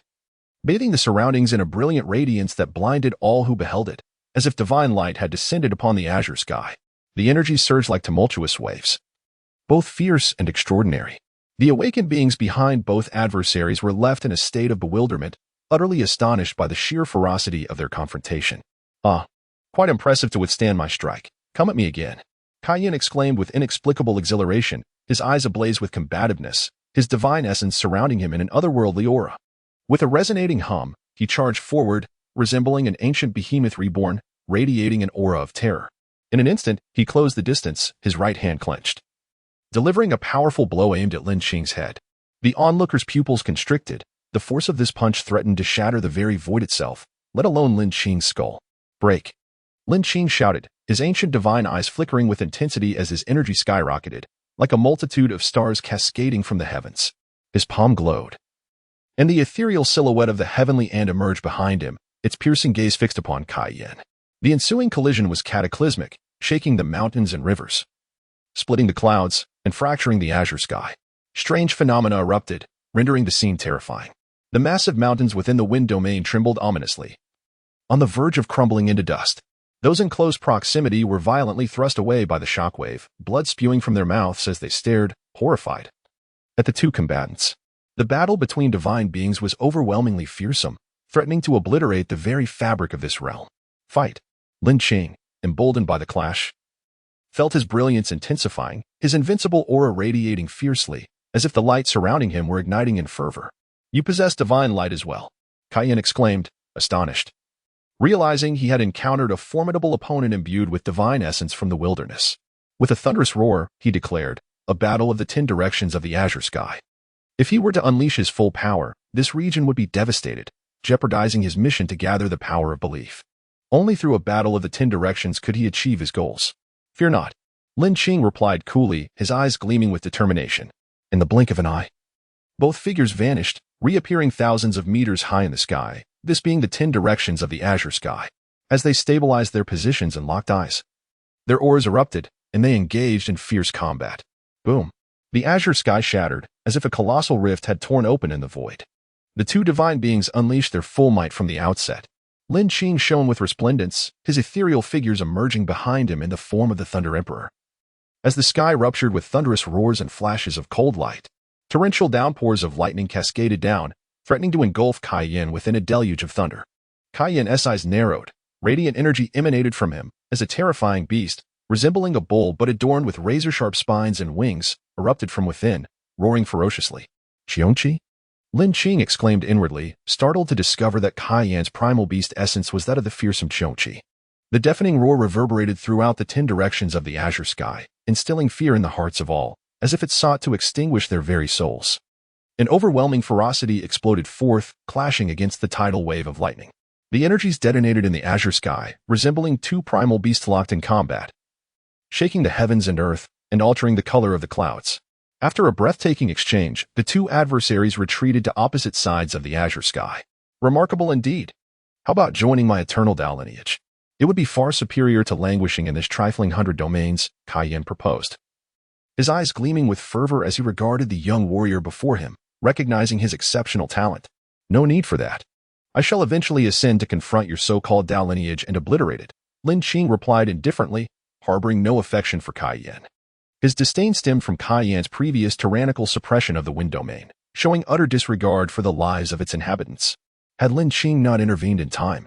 bathing the surroundings in a brilliant radiance that blinded all who beheld it, as if divine light had descended upon the azure sky. The energies surged like tumultuous waves, both fierce and extraordinary. The awakened beings behind both adversaries were left in a state of bewilderment, utterly astonished by the sheer ferocity of their confrontation. "Ah, quite impressive to withstand my strike. Come at me again," Kai Yan exclaimed with inexplicable exhilaration, his eyes ablaze with combativeness, his divine essence surrounding him in an otherworldly aura. With a resonating hum, he charged forward, resembling an ancient behemoth reborn, radiating an aura of terror. In an instant, he closed the distance, his right hand clenched, delivering a powerful blow aimed at Lin Qing's head. The onlooker's pupils constricted. The force of this punch threatened to shatter the very void itself, let alone Lin Qing's skull. "Break!" Lin Qing shouted, his ancient divine eyes flickering with intensity as his energy skyrocketed, like a multitude of stars cascading from the heavens. His palm glowed, and the ethereal silhouette of the heavenly Ant emerged behind him, its piercing gaze fixed upon Kai Yan. The ensuing collision was cataclysmic, shaking the mountains and rivers, splitting the clouds, and fracturing the azure sky. Strange phenomena erupted, rendering the scene terrifying. The massive mountains within the wind domain trembled ominously, on the verge of crumbling into dust. Those in close proximity were violently thrust away by the shockwave, blood spewing from their mouths as they stared, horrified, at the two combatants. The battle between divine beings was overwhelmingly fearsome, threatening to obliterate the very fabric of this realm. Fight! Lin Qing, emboldened by the clash, felt his brilliance intensifying, his invincible aura radiating fiercely, as if the light surrounding him were igniting in fervor. "You possess divine light as well," Kai Yan exclaimed, astonished, realizing he had encountered a formidable opponent imbued with divine essence from the wilderness. With a thunderous roar, he declared, "A battle of the 10 directions of the azure sky." If he were to unleash his full power, this region would be devastated, jeopardizing his mission to gather the power of belief. Only through a battle of the 10 directions could he achieve his goals. "Fear not," Lin Qing replied coolly, his eyes gleaming with determination. In the blink of an eye, both figures vanished, reappearing thousands of meters high in the sky, this being the 10 directions of the azure sky. As they stabilized their positions and locked eyes, their auras erupted, and they engaged in fierce combat. Boom! The azure sky shattered, as if a colossal rift had torn open in the void. The two divine beings unleashed their full might from the outset. Lin Qing shone with resplendence, his ethereal figures emerging behind him in the form of the Thunder Emperor. As the sky ruptured with thunderous roars and flashes of cold light, torrential downpours of lightning cascaded down, threatening to engulf Kai Yan within a deluge of thunder. Kai Yan's eyes narrowed. Radiant energy emanated from him, as a terrifying beast, resembling a bull but adorned with razor-sharp spines and wings, erupted from within, roaring ferociously. "Qiongqi?" Lin Qing exclaimed inwardly, startled to discover that Kai Yan's primal beast essence was that of the fearsome Qiongqi. The deafening roar reverberated throughout the 10 directions of the azure sky, instilling fear in the hearts of all, as if it sought to extinguish their very souls. An overwhelming ferocity exploded forth, clashing against the tidal wave of lightning. The energies detonated in the azure sky, resembling two primal beasts locked in combat, shaking the heavens and earth, and altering the color of the clouds. After a breathtaking exchange, the two adversaries retreated to opposite sides of the azure sky. "Remarkable indeed. How about joining my eternal Tao lineage? It would be far superior to languishing in this trifling 100 domains," Kai Yan proposed, his eyes gleaming with fervor as he regarded the young warrior before him, recognizing his exceptional talent. "No need for that. I shall eventually ascend to confront your so-called Tao lineage and obliterate it," Lin Qing replied indifferently, harboring no affection for Kai Yan. His disdain stemmed from Kai Yan's previous tyrannical suppression of the wind domain, showing utter disregard for the lives of its inhabitants. Had Lin Qing not intervened in time,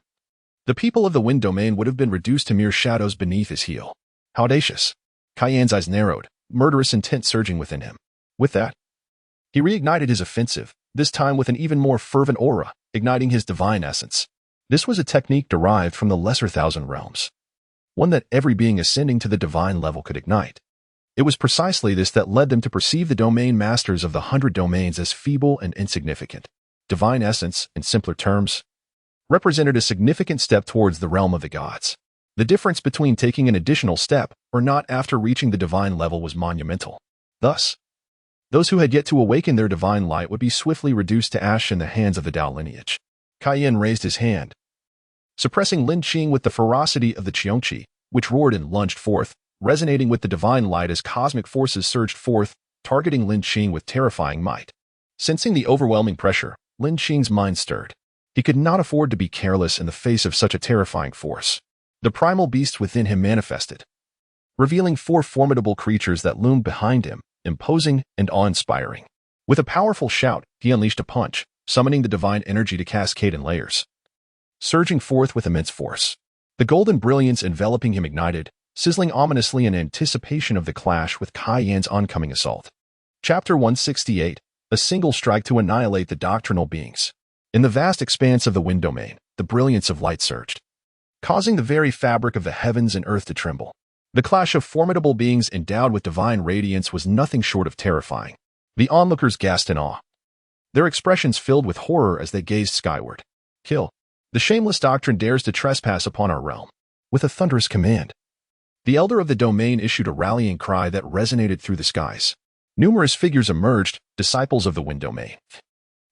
the people of the wind domain would have been reduced to mere shadows beneath his heel. How audacious! Kai Yan's eyes narrowed, murderous intent surging within him. With that, he reignited his offensive, this time with an even more fervent aura, igniting his divine essence. This was a technique derived from the lesser thousand realms, one that every being ascending to the divine level could ignite. It was precisely this that led them to perceive the domain masters of the 100 domains as feeble and insignificant. Divine essence, in simpler terms, represented a significant step towards the realm of the gods. The difference between taking an additional step or not after reaching the divine level was monumental. Thus, those who had yet to awaken their divine light would be swiftly reduced to ash in the hands of the Dao lineage. Cayenne raised his hand, suppressing Lin Qing with the ferocity of the Qiongqi, which roared and lunged forth, resonating with the divine light as cosmic forces surged forth, targeting Lin Qing with terrifying might. Sensing the overwhelming pressure, Lin Qing's mind stirred. He could not afford to be careless in the face of such a terrifying force. The primal beast within him manifested, revealing 4 formidable creatures that loomed behind him, imposing and awe-inspiring. With a powerful shout, he unleashed a punch, summoning the divine energy to cascade in layers, surging forth with immense force. The golden brilliance enveloping him ignited, sizzling ominously in anticipation of the clash with Cayenne's oncoming assault. Chapter 168, a single strike to annihilate the doctrinal beings. In the vast expanse of the wind domain, the brilliance of light surged, causing the very fabric of the heavens and earth to tremble. The clash of formidable beings endowed with divine radiance was nothing short of terrifying. The onlookers gasped in awe, their expressions filled with horror as they gazed skyward. Kill. The shameless doctrine dares to trespass upon our realm. With a thunderous command, the elder of the domain issued a rallying cry that resonated through the skies. Numerous figures emerged, disciples of the wind domain,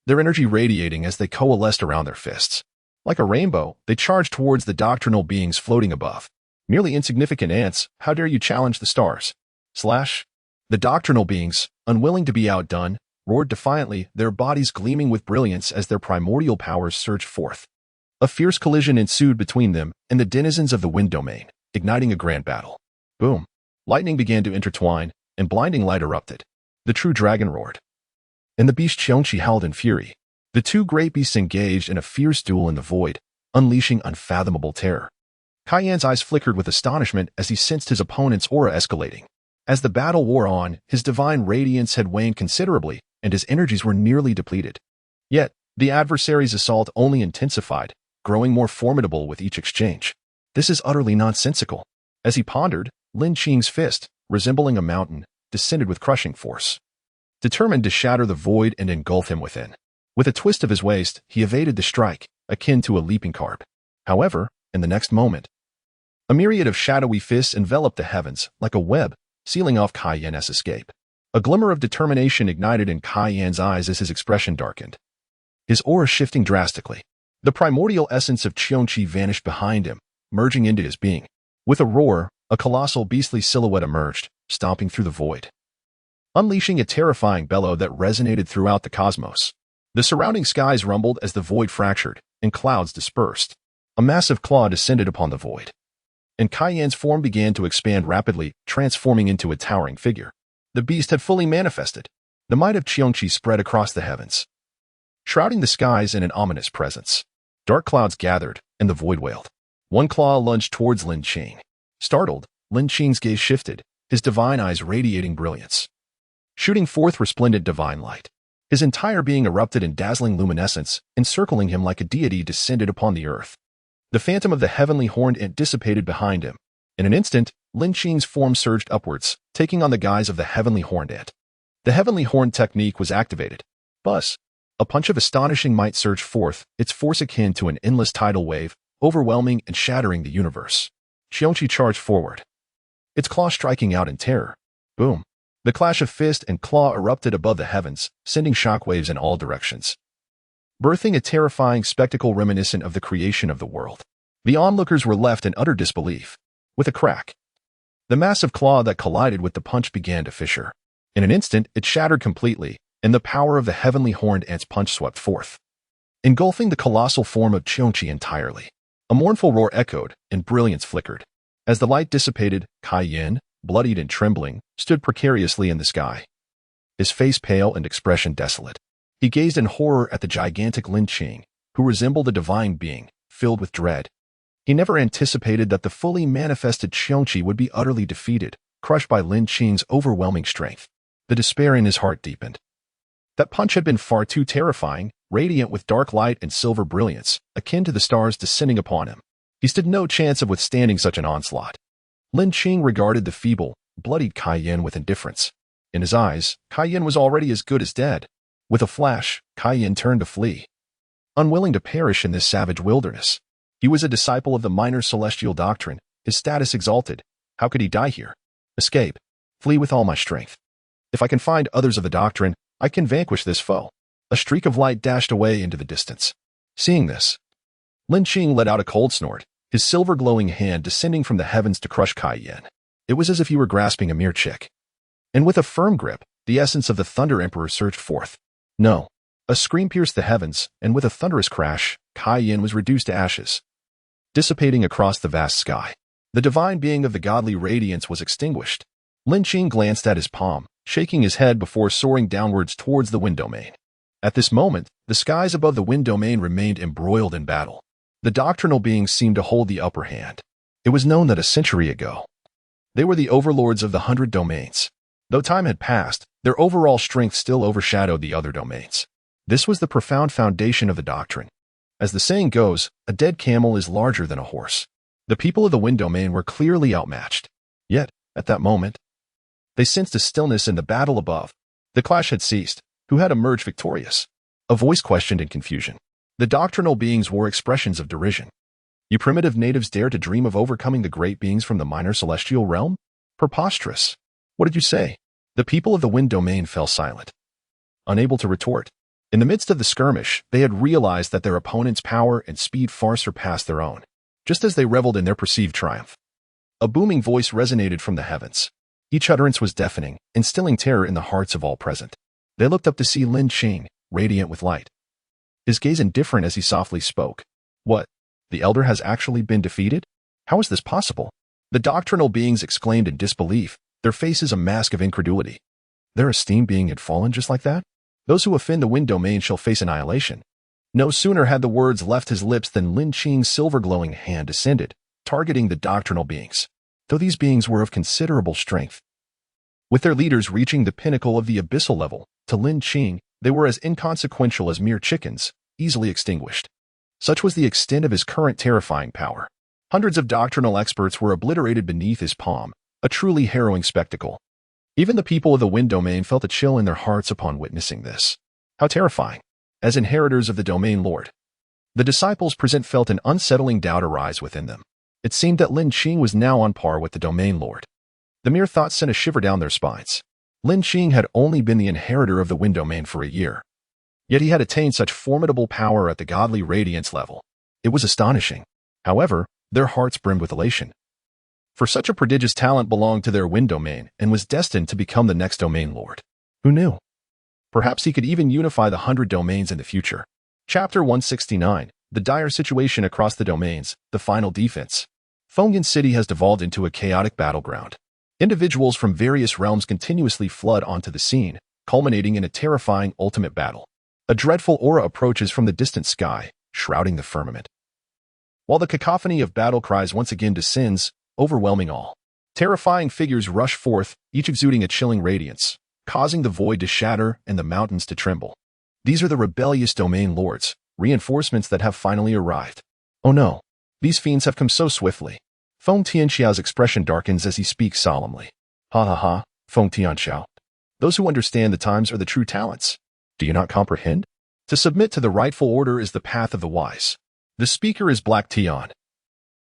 their energy radiating as they coalesced around their fists. Like a rainbow, they charged towards the doctrinal beings floating above. Merely insignificant ants, how dare you challenge the stars? The doctrinal beings, unwilling to be outdone, roared defiantly, their bodies gleaming with brilliance as their primordial powers surged forth. A fierce collision ensued between them and the denizens of the wind domain, igniting a grand battle. Boom! Lightning began to intertwine, and blinding light erupted. The true dragon roared, and the beast Qiongqi howled in fury. The 2 great beasts engaged in a fierce duel in the void, unleashing unfathomable terror. Cayenne's eyes flickered with astonishment as he sensed his opponent's aura escalating. As the battle wore on, his divine radiance had waned considerably, and his energies were nearly depleted. Yet, the adversary's assault only intensified, growing more formidable with each exchange. This is utterly nonsensical. As he pondered, Lin Qing's fist, resembling a mountain, descended with crushing force, determined to shatter the void and engulf him within. With a twist of his waist, he evaded the strike, akin to a leaping carp. However, in the next moment, a myriad of shadowy fists enveloped the heavens like a web, sealing off Cayenne's escape. A glimmer of determination ignited in Cayenne's eyes as his expression darkened, his aura shifting drastically. The primordial essence of Qiongqi vanished behind him, merging into his being. With a roar, a colossal beastly silhouette emerged, stomping through the void, unleashing a terrifying bellow that resonated throughout the cosmos. The surrounding skies rumbled as the void fractured, and clouds dispersed. A massive claw descended upon the void, and Cayenne's form began to expand rapidly, transforming into a towering figure. The beast had fully manifested. The might of Qiongqi spread across the heavens, shrouding the skies in an ominous presence. Dark clouds gathered, and the void wailed. One claw lunged towards Lin Qing. Startled, Lin Qing's gaze shifted, his divine eyes radiating brilliance, shooting forth resplendent divine light. His entire being erupted in dazzling luminescence, encircling him like a deity descended upon the earth. The phantom of the heavenly horned ant dissipated behind him. In an instant, Lin Qing's form surged upwards, taking on the guise of the heavenly horned ant. The heavenly horned technique was activated. Buzz! A punch of astonishing might surged forth, its force akin to an endless tidal wave, overwhelming and shattering the universe. Qiongqi charged forward, its claw striking out in terror. Boom! The clash of fist and claw erupted above the heavens, sending shockwaves in all directions, birthing a terrifying spectacle reminiscent of the creation of the world. The onlookers were left in utter disbelief. With a crack, the massive claw that collided with the punch began to fissure. In an instant, it shattered completely, and the power of the heavenly horned ant's punch swept forth, engulfing the colossal form of Qiongqi entirely. A mournful roar echoed, and brilliance flickered. As the light dissipated, Cayenne, bloodied and trembling, stood precariously in the sky, his face pale and expression desolate. He gazed in horror at the gigantic Lin Qing, who resembled a divine being, filled with dread. He never anticipated that the fully manifested Qiongqi would be utterly defeated, crushed by Lin Qing's overwhelming strength. The despair in his heart deepened. That punch had been far too terrifying, radiant with dark light and silver brilliance, akin to the stars descending upon him. He stood no chance of withstanding such an onslaught. Lin Qing regarded the feeble, bloodied Cayenne with indifference. In his eyes, Cayenne was already as good as dead. With a flash, Cayenne turned to flee. Unwilling to perish in this savage wilderness. He was a disciple of the minor celestial doctrine, his status exalted. How could he die here? Escape. Flee with all my strength. If I can find others of the doctrine, I can vanquish this foe. A streak of light dashed away into the distance. Seeing this, Lin Qing let out a cold snort, his silver-glowing hand descending from the heavens to crush Cayenne. It was as if he were grasping a mere chick. And with a firm grip, the essence of the Thunder Emperor surged forth. No. A scream pierced the heavens, and with a thunderous crash, Cayenne was reduced to ashes, dissipating across the vast sky. The divine being of the godly radiance was extinguished. Lin Qing glanced at his palm, shaking his head before soaring downwards towards the wind domain. At this moment, the skies above the wind domain remained embroiled in battle. The doctrinal beings seemed to hold the upper hand. It was known that a century ago, they were the overlords of the 100 domains. Though time had passed, their overall strength still overshadowed the other domains. This was the profound foundation of the doctrine. As the saying goes, a dead camel is larger than a horse. The people of the wind domain were clearly outmatched. Yet, at that moment, they sensed a stillness in the battle above. The clash had ceased. Who had emerged victorious? A voice questioned in confusion. The doctrinal beings wore expressions of derision. You primitive natives dare to dream of overcoming the great beings from the minor celestial realm? Preposterous. What did you say? The people of the wind domain fell silent, unable to retort. In the midst of the skirmish, they had realized that their opponent's power and speed far surpassed their own, just as they reveled in their perceived triumph. A booming voice resonated from the heavens. Each utterance was deafening, instilling terror in the hearts of all present. They looked up to see Lin Qing, radiant with light, his gaze indifferent as he softly spoke. What? The elder has actually been defeated? How is this possible? The doctrinal beings exclaimed in disbelief, their faces a mask of incredulity. Their esteemed being had fallen just like that? Those who offend the wind domain shall face annihilation. No sooner had the words left his lips than Lin Qing's silver-glowing hand descended, targeting the doctrinal beings, though these beings were of considerable strength. With their leaders reaching the pinnacle of the abyssal level, to Lin Qing, they were as inconsequential as mere chickens, easily extinguished. Such was the extent of his current terrifying power. Hundreds of doctrinal experts were obliterated beneath his palm, a truly harrowing spectacle. Even the people of the wind domain felt a chill in their hearts upon witnessing this. How terrifying! As inheritors of the domain lord, the disciples present felt an unsettling doubt arise within them. It seemed that Lin Qing was now on par with the domain lord. The mere thought sent a shiver down their spines. Lin Qing had only been the inheritor of the wind domain for a year. Yet he had attained such formidable power at the godly radiance level. It was astonishing. However, their hearts brimmed with elation. For such a prodigious talent belonged to their wind domain and was destined to become the next domain lord. Who knew? Perhaps he could even unify the 100 domains in the future. Chapter 169, The Dire Situation Across the Domains, The Final Defense. Fengyan City has devolved into a chaotic battleground. Individuals from various realms continuously flood onto the scene, culminating in a terrifying ultimate battle. A dreadful aura approaches from the distant sky, shrouding the firmament. While the cacophony of battle cries once again descends, overwhelming all. Terrifying figures rush forth, each exuding a chilling radiance, causing the void to shatter and the mountains to tremble. These are the rebellious domain lords, reinforcements that have finally arrived. Oh no, these fiends have come so swiftly. Feng Tianxiao's expression darkens as he speaks solemnly. Ha ha ha, Feng Tianxiao. Those who understand the times are the true talents. Do you not comprehend? To submit to the rightful order is the path of the wise. The speaker is Black Tian,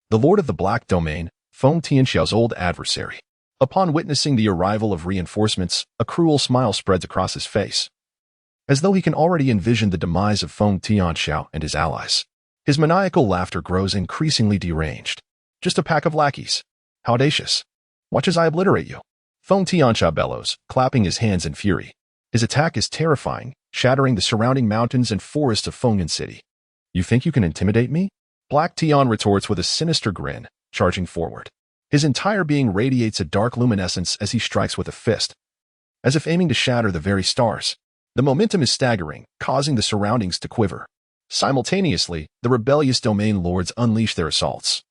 the lord of the Black Domain, Feng Tianxiao's old adversary. Upon witnessing the arrival of reinforcements, a cruel smile spreads across his face, as though he can already envision the demise of Feng Tianxiao and his allies. His maniacal laughter grows increasingly deranged. Just a pack of lackeys. How audacious. Watch as I obliterate you. Feng Tianxiao bellows, clapping his hands in fury. His attack is terrifying, shattering the surrounding mountains and forests of Fengyan City. You think you can intimidate me? Black Tian retorts with a sinister grin, charging forward. His entire being radiates a dark luminescence as he strikes with a fist, as if aiming to shatter the very stars. The momentum is staggering, causing the surroundings to quiver. Simultaneously, the rebellious domain lords unleash their assaults,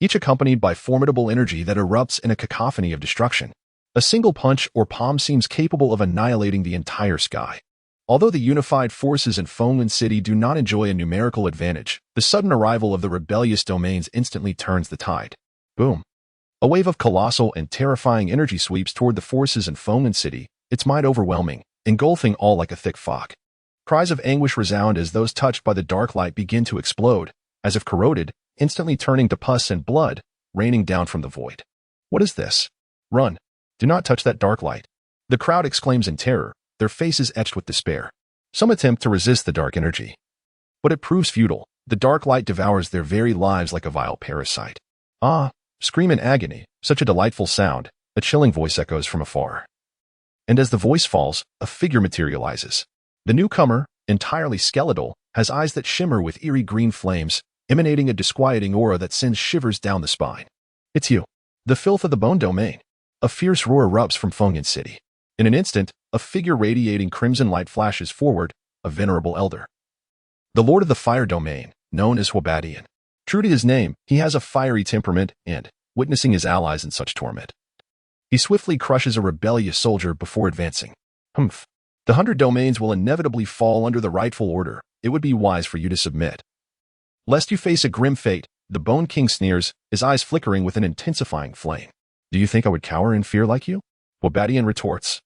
each accompanied by formidable energy that erupts in a cacophony of destruction. A single punch or palm seems capable of annihilating the entire sky. Although the unified forces in Fengyan City do not enjoy a numerical advantage, the sudden arrival of the rebellious domains instantly turns the tide. Boom. A wave of colossal and terrifying energy sweeps toward the forces in Fenghan City, its might overwhelming, engulfing all like a thick fog. Cries of anguish resound as those touched by the dark light begin to explode, as if corroded, instantly turning to pus and blood, raining down from the void. What is this? Run. Do not touch that dark light. The crowd exclaims in terror, their faces etched with despair. Some attempt to resist the dark energy. But it proves futile. The dark light devours their very lives like a vile parasite. Ah! Scream in agony, such a delightful sound, a chilling voice echoes from afar. And as the voice falls, a figure materializes. The newcomer, entirely skeletal, has eyes that shimmer with eerie green flames, emanating a disquieting aura that sends shivers down the spine. It's you. The filth of the bone domain. A fierce roar erupts from Fenghan City. In an instant, a figure radiating crimson light flashes forward, a venerable elder. The Lord of the Fire Domain, known as Awaken. True to his name, he has a fiery temperament and, witnessing his allies in such torment, he swiftly crushes a rebellious soldier before advancing. Humph. The 100 domains will inevitably fall under the rightful order. It would be wise for you to submit. Lest you face a grim fate, the Bone King sneers, his eyes flickering with an intensifying flame. Do you think I would cower in fear like you? Awaken retorts,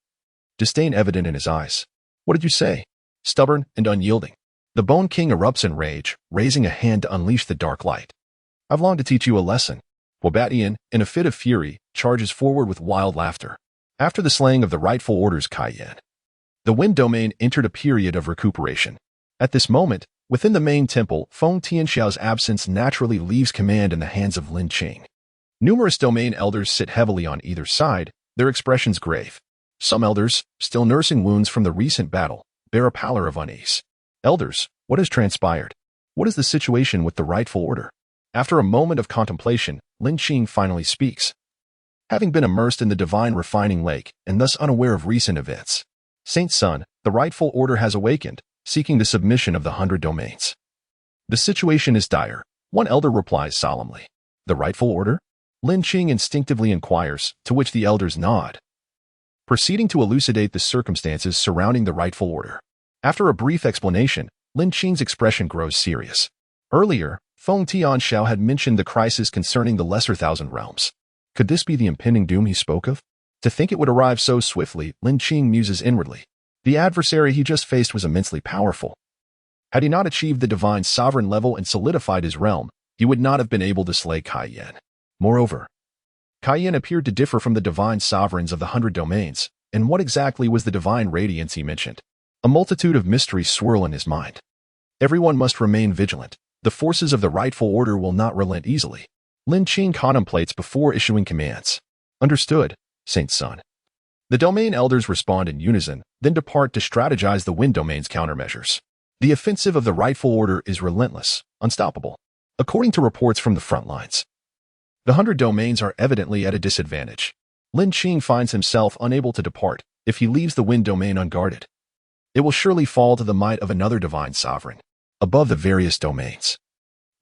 disdain evident in his eyes. What did you say? Stubborn and unyielding. The Bone King erupts in rage, raising a hand to unleash the dark light. I've longed to teach you a lesson. Awaken, in a fit of fury, charges forward with wild laughter. After the slaying of the rightful order's Cayenne, the Wind Domain entered a period of recuperation. At this moment, within the main temple, Feng Tianxiao's absence naturally leaves command in the hands of Lin Qing. Numerous domain elders sit heavily on either side, their expressions grave. Some elders, still nursing wounds from the recent battle, bear a pallor of unease. Elders, what has transpired? What is the situation with the rightful order? After a moment of contemplation, Lin Qing finally speaks. Having been immersed in the divine refining lake and thus unaware of recent events, Saint Sun, the rightful order has awakened, seeking the submission of the 100 domains. The situation is dire, one elder replies solemnly. The rightful order? Lin Qing instinctively inquires, to which the elders nod, proceeding to elucidate the circumstances surrounding the rightful order. After a brief explanation, Lin Qing's expression grows serious. Earlier, Feng Tianxiao had mentioned the crisis concerning the Lesser Thousand Realms. Could this be the impending doom he spoke of? To think it would arrive so swiftly, Lin Qing muses inwardly. The adversary he just faced was immensely powerful. Had he not achieved the divine sovereign level and solidified his realm, he would not have been able to slay Cayenne. Moreover, Cayenne appeared to differ from the divine sovereigns of the 100 domains, and what exactly was the divine radiance he mentioned? A multitude of mysteries swirl in his mind. Everyone must remain vigilant. The forces of the rightful order will not relent easily. Lin Qing contemplates before issuing commands. Understood, Saint Sun. The domain elders respond in unison, then depart to strategize the Wind Domain's countermeasures. The offensive of the rightful order is relentless, unstoppable. According to reports from the front lines, the 100 domains are evidently at a disadvantage. Lin Qing finds himself unable to depart if he leaves the Wind Domain unguarded. It will surely fall to the might of another divine sovereign, above the various domains.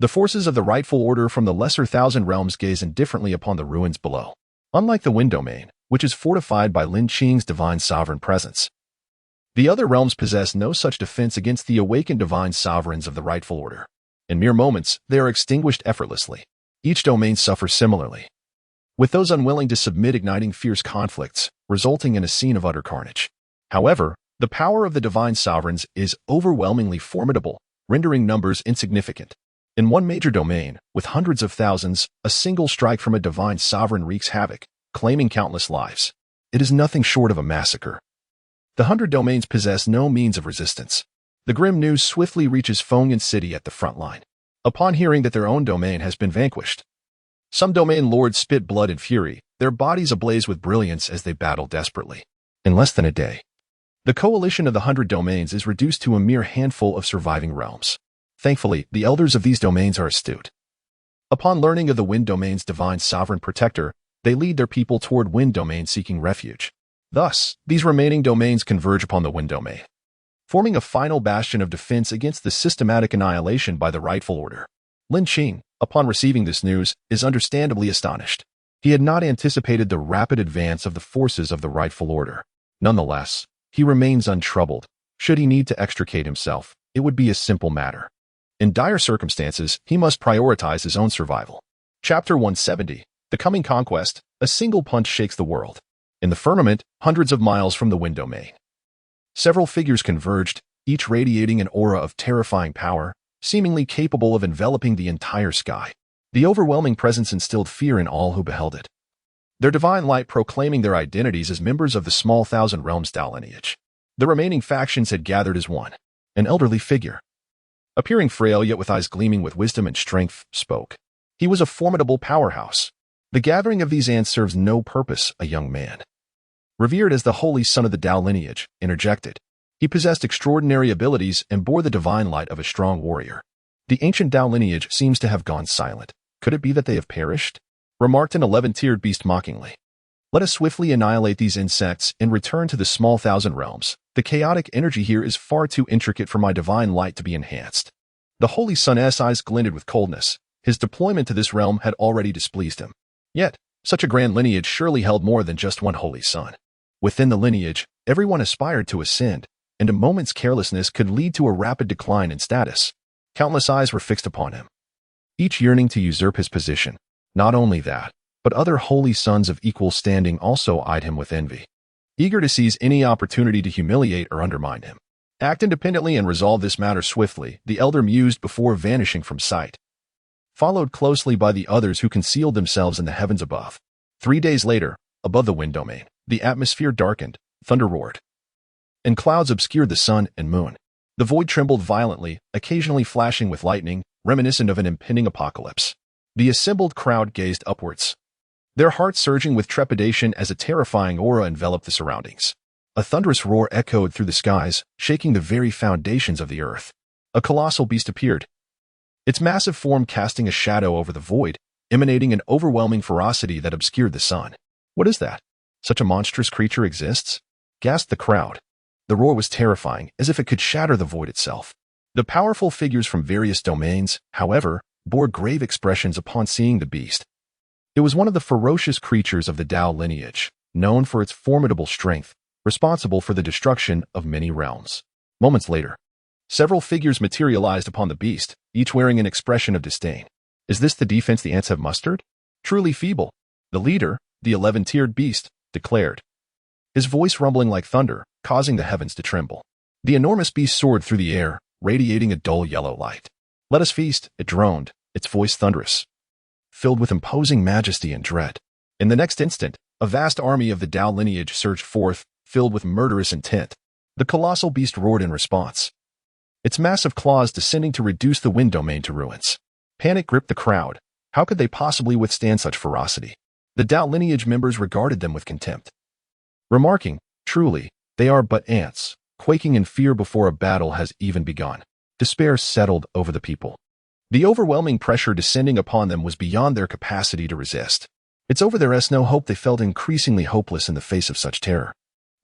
The forces of the rightful order from the Lesser Thousand Realms gaze indifferently upon the ruins below. Unlike the Wind Domain, which is fortified by Lin Qing's divine sovereign presence, the other realms possess no such defense against the awakened divine sovereigns of the rightful order. In mere moments, they are extinguished effortlessly. Each domain suffers similarly, with those unwilling to submit igniting fierce conflicts, resulting in a scene of utter carnage. However, the power of the divine sovereigns is overwhelmingly formidable, rendering numbers insignificant. In one major domain, with hundreds of thousands, a single strike from a divine sovereign wreaks havoc, claiming countless lives. It is nothing short of a massacre. The 100 domains possess no means of resistance. The grim news swiftly reaches Fenghan City at the front line. Upon hearing that their own domain has been vanquished, some domain lords spit blood and fury, their bodies ablaze with brilliance as they battle desperately. In less than a day, the coalition of the 100 domains is reduced to a mere handful of surviving realms. Thankfully, the elders of these domains are astute. Upon learning of the Wind Domain's divine sovereign protector, they lead their people toward Wind Domain seeking refuge. Thus, these remaining domains converge upon the Wind Domain, forming a final bastion of defense against the systematic annihilation by the rightful order. Lin Qing, upon receiving this news, is understandably astonished. He had not anticipated the rapid advance of the forces of the rightful order. Nonetheless, he remains untroubled. Should he need to extricate himself, it would be a simple matter. In dire circumstances, he must prioritize his own survival. Chapter 170. The coming conquest, a single punch shakes the world. In the firmament, hundreds of miles from the wind domain, several figures converged, each radiating an aura of terrifying power, seemingly capable of enveloping the entire sky. The overwhelming presence instilled fear in all who beheld it, their divine light proclaiming their identities as members of the small Thousand Realms Tao lineage. The remaining factions had gathered as one. An elderly figure, appearing frail yet with eyes gleaming with wisdom and strength, spoke. He was a formidable powerhouse. The gathering of these ants serves no purpose, a young man, revered as the holy son of the Tao lineage, interjected. He possessed extraordinary abilities and bore the divine light of a strong warrior. The ancient Tao lineage seems to have gone silent. Could it be that they have perished? Remarked an 11-tiered beast mockingly. Let us swiftly annihilate these insects and return to the small Thousand Realms. The chaotic energy here is far too intricate for my divine light to be enhanced. The holy son's eyes glinted with coldness. His deployment to this realm had already displeased him. Yet, such a grand lineage surely held more than just one holy son. Within the lineage, everyone aspired to ascend, and a moment's carelessness could lead to a rapid decline in status. Countless eyes were fixed upon him, each yearning to usurp his position. Not only that, but other holy sons of equal standing also eyed him with envy, eager to seize any opportunity to humiliate or undermine him. Act independently and resolve this matter swiftly, the elder mused before vanishing from sight, followed closely by the others who concealed themselves in the heavens above. 3 days later, above the wind domain, the atmosphere darkened, thunder roared, and clouds obscured the sun and moon. The void trembled violently, occasionally flashing with lightning, reminiscent of an impending apocalypse. The assembled crowd gazed upwards, their hearts surging with trepidation as a terrifying aura enveloped the surroundings. A thunderous roar echoed through the skies, shaking the very foundations of the earth. A colossal beast appeared, its massive form casting a shadow over the void, emanating an overwhelming ferocity that obscured the sun. What is that? Such a monstrous creature exists? Gasped the crowd. The roar was terrifying, as if it could shatter the void itself. The powerful figures from various domains, however, bore grave expressions upon seeing the beast. It was one of the ferocious creatures of the Tao lineage, known for its formidable strength, responsible for the destruction of many realms. Moments later, several figures materialized upon the beast, each wearing an expression of disdain. Is this the defense the ants have mustered? Truly feeble. The leader, the 11-tiered beast, declared, his voice rumbling like thunder, causing the heavens to tremble. The enormous beast soared through the air, radiating a dull yellow light. Let us feast, it droned, its voice thunderous, filled with imposing majesty and dread. In the next instant, a vast army of the Tao lineage surged forth, filled with murderous intent. The colossal beast roared in response, its massive claws descending to reduce the wind domain to ruins. Panic gripped the crowd. How could they possibly withstand such ferocity? The Tao lineage members regarded them with contempt, remarking, truly, they are but ants, quaking in fear before a battle has even begun. Despair settled over the people. The overwhelming pressure descending upon them was beyond their capacity to resist. It's over there's no hope. They felt increasingly hopeless in the face of such terror,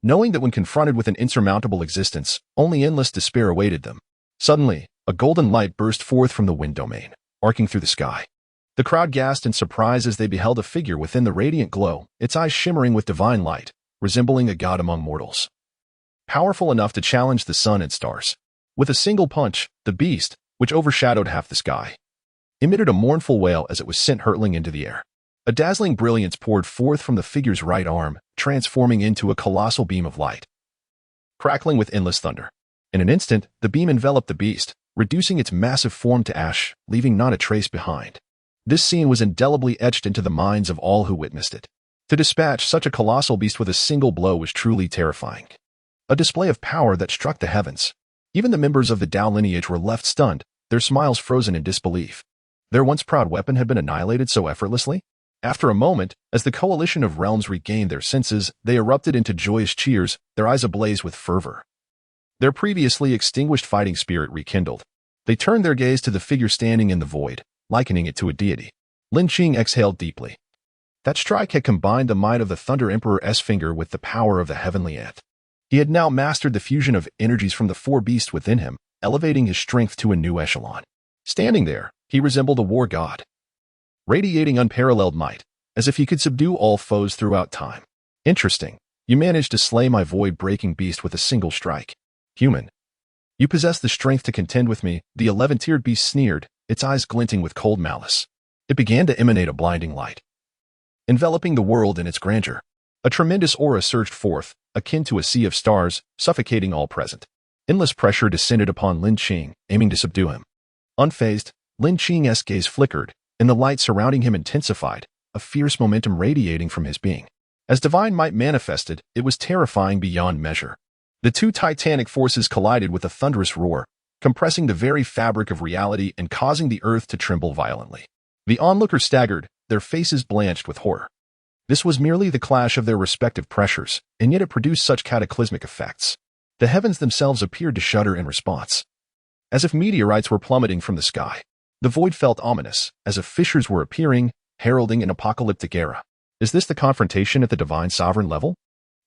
knowing that when confronted with an insurmountable existence, only endless despair awaited them. Suddenly, a golden light burst forth from the wind domain, arcing through the sky. The crowd gasped in surprise as they beheld a figure within the radiant glow, its eyes shimmering with divine light, resembling a god among mortals, powerful enough to challenge the sun and stars. With a single punch, the beast, which overshadowed half the sky, emitted a mournful wail as it was sent hurtling into the air. A dazzling brilliance poured forth from the figure's right arm, transforming into a colossal beam of light, crackling with endless thunder. In an instant, the beam enveloped the beast, reducing its massive form to ash, leaving not a trace behind. This scene was indelibly etched into the minds of all who witnessed it. To dispatch such a colossal beast with a single blow was truly terrifying, a display of power that struck the heavens. Even the members of the Tao lineage were left stunned, their smiles frozen in disbelief. Their once proud weapon had been annihilated so effortlessly? After a moment, as the coalition of realms regained their senses, they erupted into joyous cheers, their eyes ablaze with fervor. Their previously extinguished fighting spirit rekindled. They turned their gaze to the figure standing in the void, likening it to a deity. Lin Qing exhaled deeply. That strike had combined the might of the Thunder Emperor's finger with the power of the heavenly ant. He had now mastered the fusion of energies from the four beasts within him, elevating his strength to a new echelon. Standing there, he resembled a war god, radiating unparalleled might, as if he could subdue all foes throughout time. Interesting. You managed to slay my void-breaking beast with a single strike. Human. You possess the strength to contend with me, the 11-tiered beast sneered, its eyes glinting with cold malice. It began to emanate a blinding light, enveloping the world in its grandeur. A tremendous aura surged forth, akin to a sea of stars, suffocating all present. Endless pressure descended upon Lin Qing, aiming to subdue him. Unfazed, Lin Qing's gaze flickered, and the light surrounding him intensified, a fierce momentum radiating from his being. As divine might manifested, it was terrifying beyond measure. The two titanic forces collided with a thunderous roar, compressing the very fabric of reality and causing the earth to tremble violently. The onlookers staggered, their faces blanched with horror. This was merely the clash of their respective pressures, and yet it produced such cataclysmic effects. The heavens themselves appeared to shudder in response. As if meteorites were plummeting from the sky, the void felt ominous, as if fissures were appearing, heralding an apocalyptic era. Is this the confrontation at the divine sovereign level?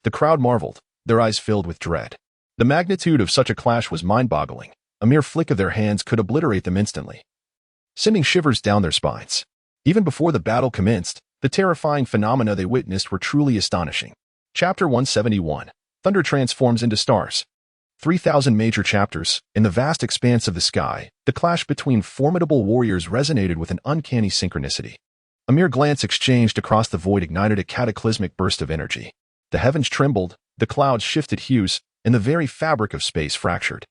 The crowd marveled, their eyes filled with dread. The magnitude of such a clash was mind-boggling. A mere flick of their hands could obliterate them instantly, sending shivers down their spines. Even before the battle commenced, the terrifying phenomena they witnessed were truly astonishing. Chapter 171. Thunder transforms into stars. 3,000 major chapters. In the vast expanse of the sky, the clash between formidable warriors resonated with an uncanny synchronicity. A mere glance exchanged across the void ignited a cataclysmic burst of energy. The heavens trembled, the clouds shifted hues, and the very fabric of space fractured.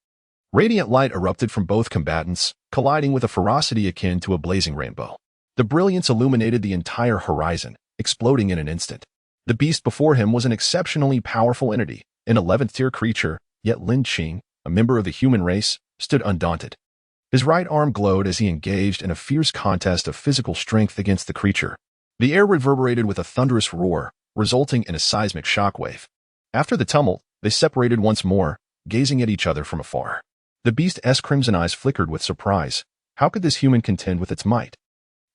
Radiant light erupted from both combatants, colliding with a ferocity akin to a blazing rainbow. The brilliance illuminated the entire horizon, exploding in an instant. The beast before him was an exceptionally powerful entity, an 11th-tier creature, yet Lin Qing, a member of the human race, stood undaunted. His right arm glowed as he engaged in a fierce contest of physical strength against the creature. The air reverberated with a thunderous roar, resulting in a seismic shockwave. After the tumult, they separated once more, gazing at each other from afar. The beast's crimson eyes flickered with surprise. How could this human contend with its might?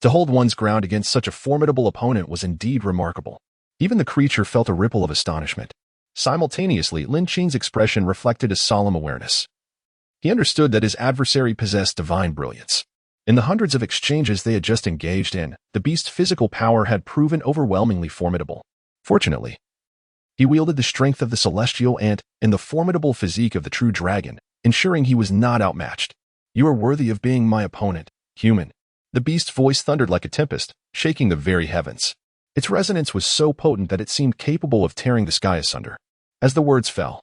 To hold one's ground against such a formidable opponent was indeed remarkable. Even the creature felt a ripple of astonishment. Simultaneously, Lin Qing's expression reflected a solemn awareness. He understood that his adversary possessed divine brilliance. In the hundreds of exchanges they had just engaged in, the beast's physical power had proven overwhelmingly formidable. Fortunately, he wielded the strength of the celestial ant and the formidable physique of the true dragon, ensuring he was not outmatched. You are worthy of being my opponent, human. The beast's voice thundered like a tempest, shaking the very heavens. Its resonance was so potent that it seemed capable of tearing the sky asunder. As the words fell,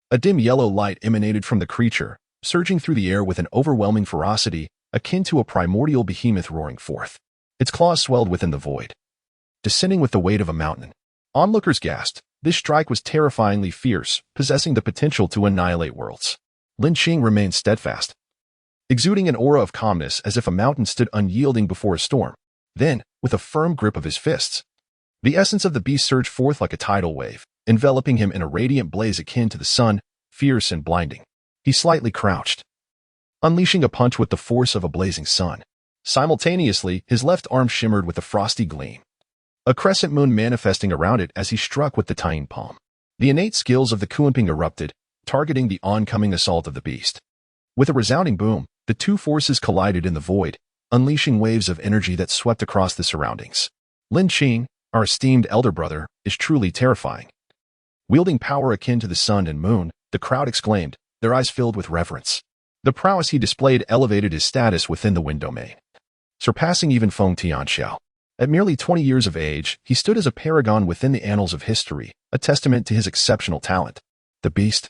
a dim yellow light emanated from the creature, surging through the air with an overwhelming ferocity, akin to a primordial behemoth roaring forth. Its claws swelled within the void, descending with the weight of a mountain. Onlookers gasped. This strike was terrifyingly fierce, possessing the potential to annihilate worlds. Lin Qing remained steadfast, exuding an aura of calmness as if a mountain stood unyielding before a storm. Then, with a firm grip of his fists, the essence of the beast surged forth like a tidal wave, enveloping him in a radiant blaze akin to the sun, fierce and blinding. He slightly crouched, unleashing a punch with the force of a blazing sun. Simultaneously, his left arm shimmered with a frosty gleam, a crescent moon manifesting around it as he struck with the tiny palm. The innate skills of the Kunping erupted, targeting the oncoming assault of the beast. With a resounding boom, the two forces collided in the void, unleashing waves of energy that swept across the surroundings. Lin Qing, our esteemed elder brother, is truly terrifying. Wielding power akin to the sun and moon, the crowd exclaimed, their eyes filled with reverence. The prowess he displayed elevated his status within the Wind domain, surpassing even Feng Tianxiao. At merely 20 years of age, he stood as a paragon within the annals of history, a testament to his exceptional talent. The beast,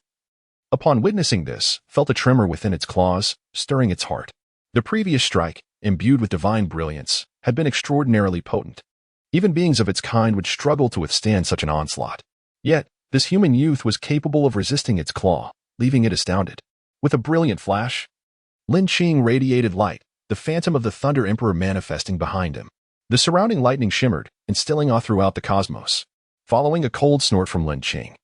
upon witnessing this, felt a tremor within its claws, stirring its heart. The previous strike, imbued with divine brilliance, had been extraordinarily potent. Even beings of its kind would struggle to withstand such an onslaught. Yet, this human youth was capable of resisting its claw, leaving it astounded. With a brilliant flash, Lin Qing radiated light, the phantom of the Thunder Emperor manifesting behind him. The surrounding lightning shimmered, instilling awe throughout the cosmos. Following a cold snort from Lin Qing,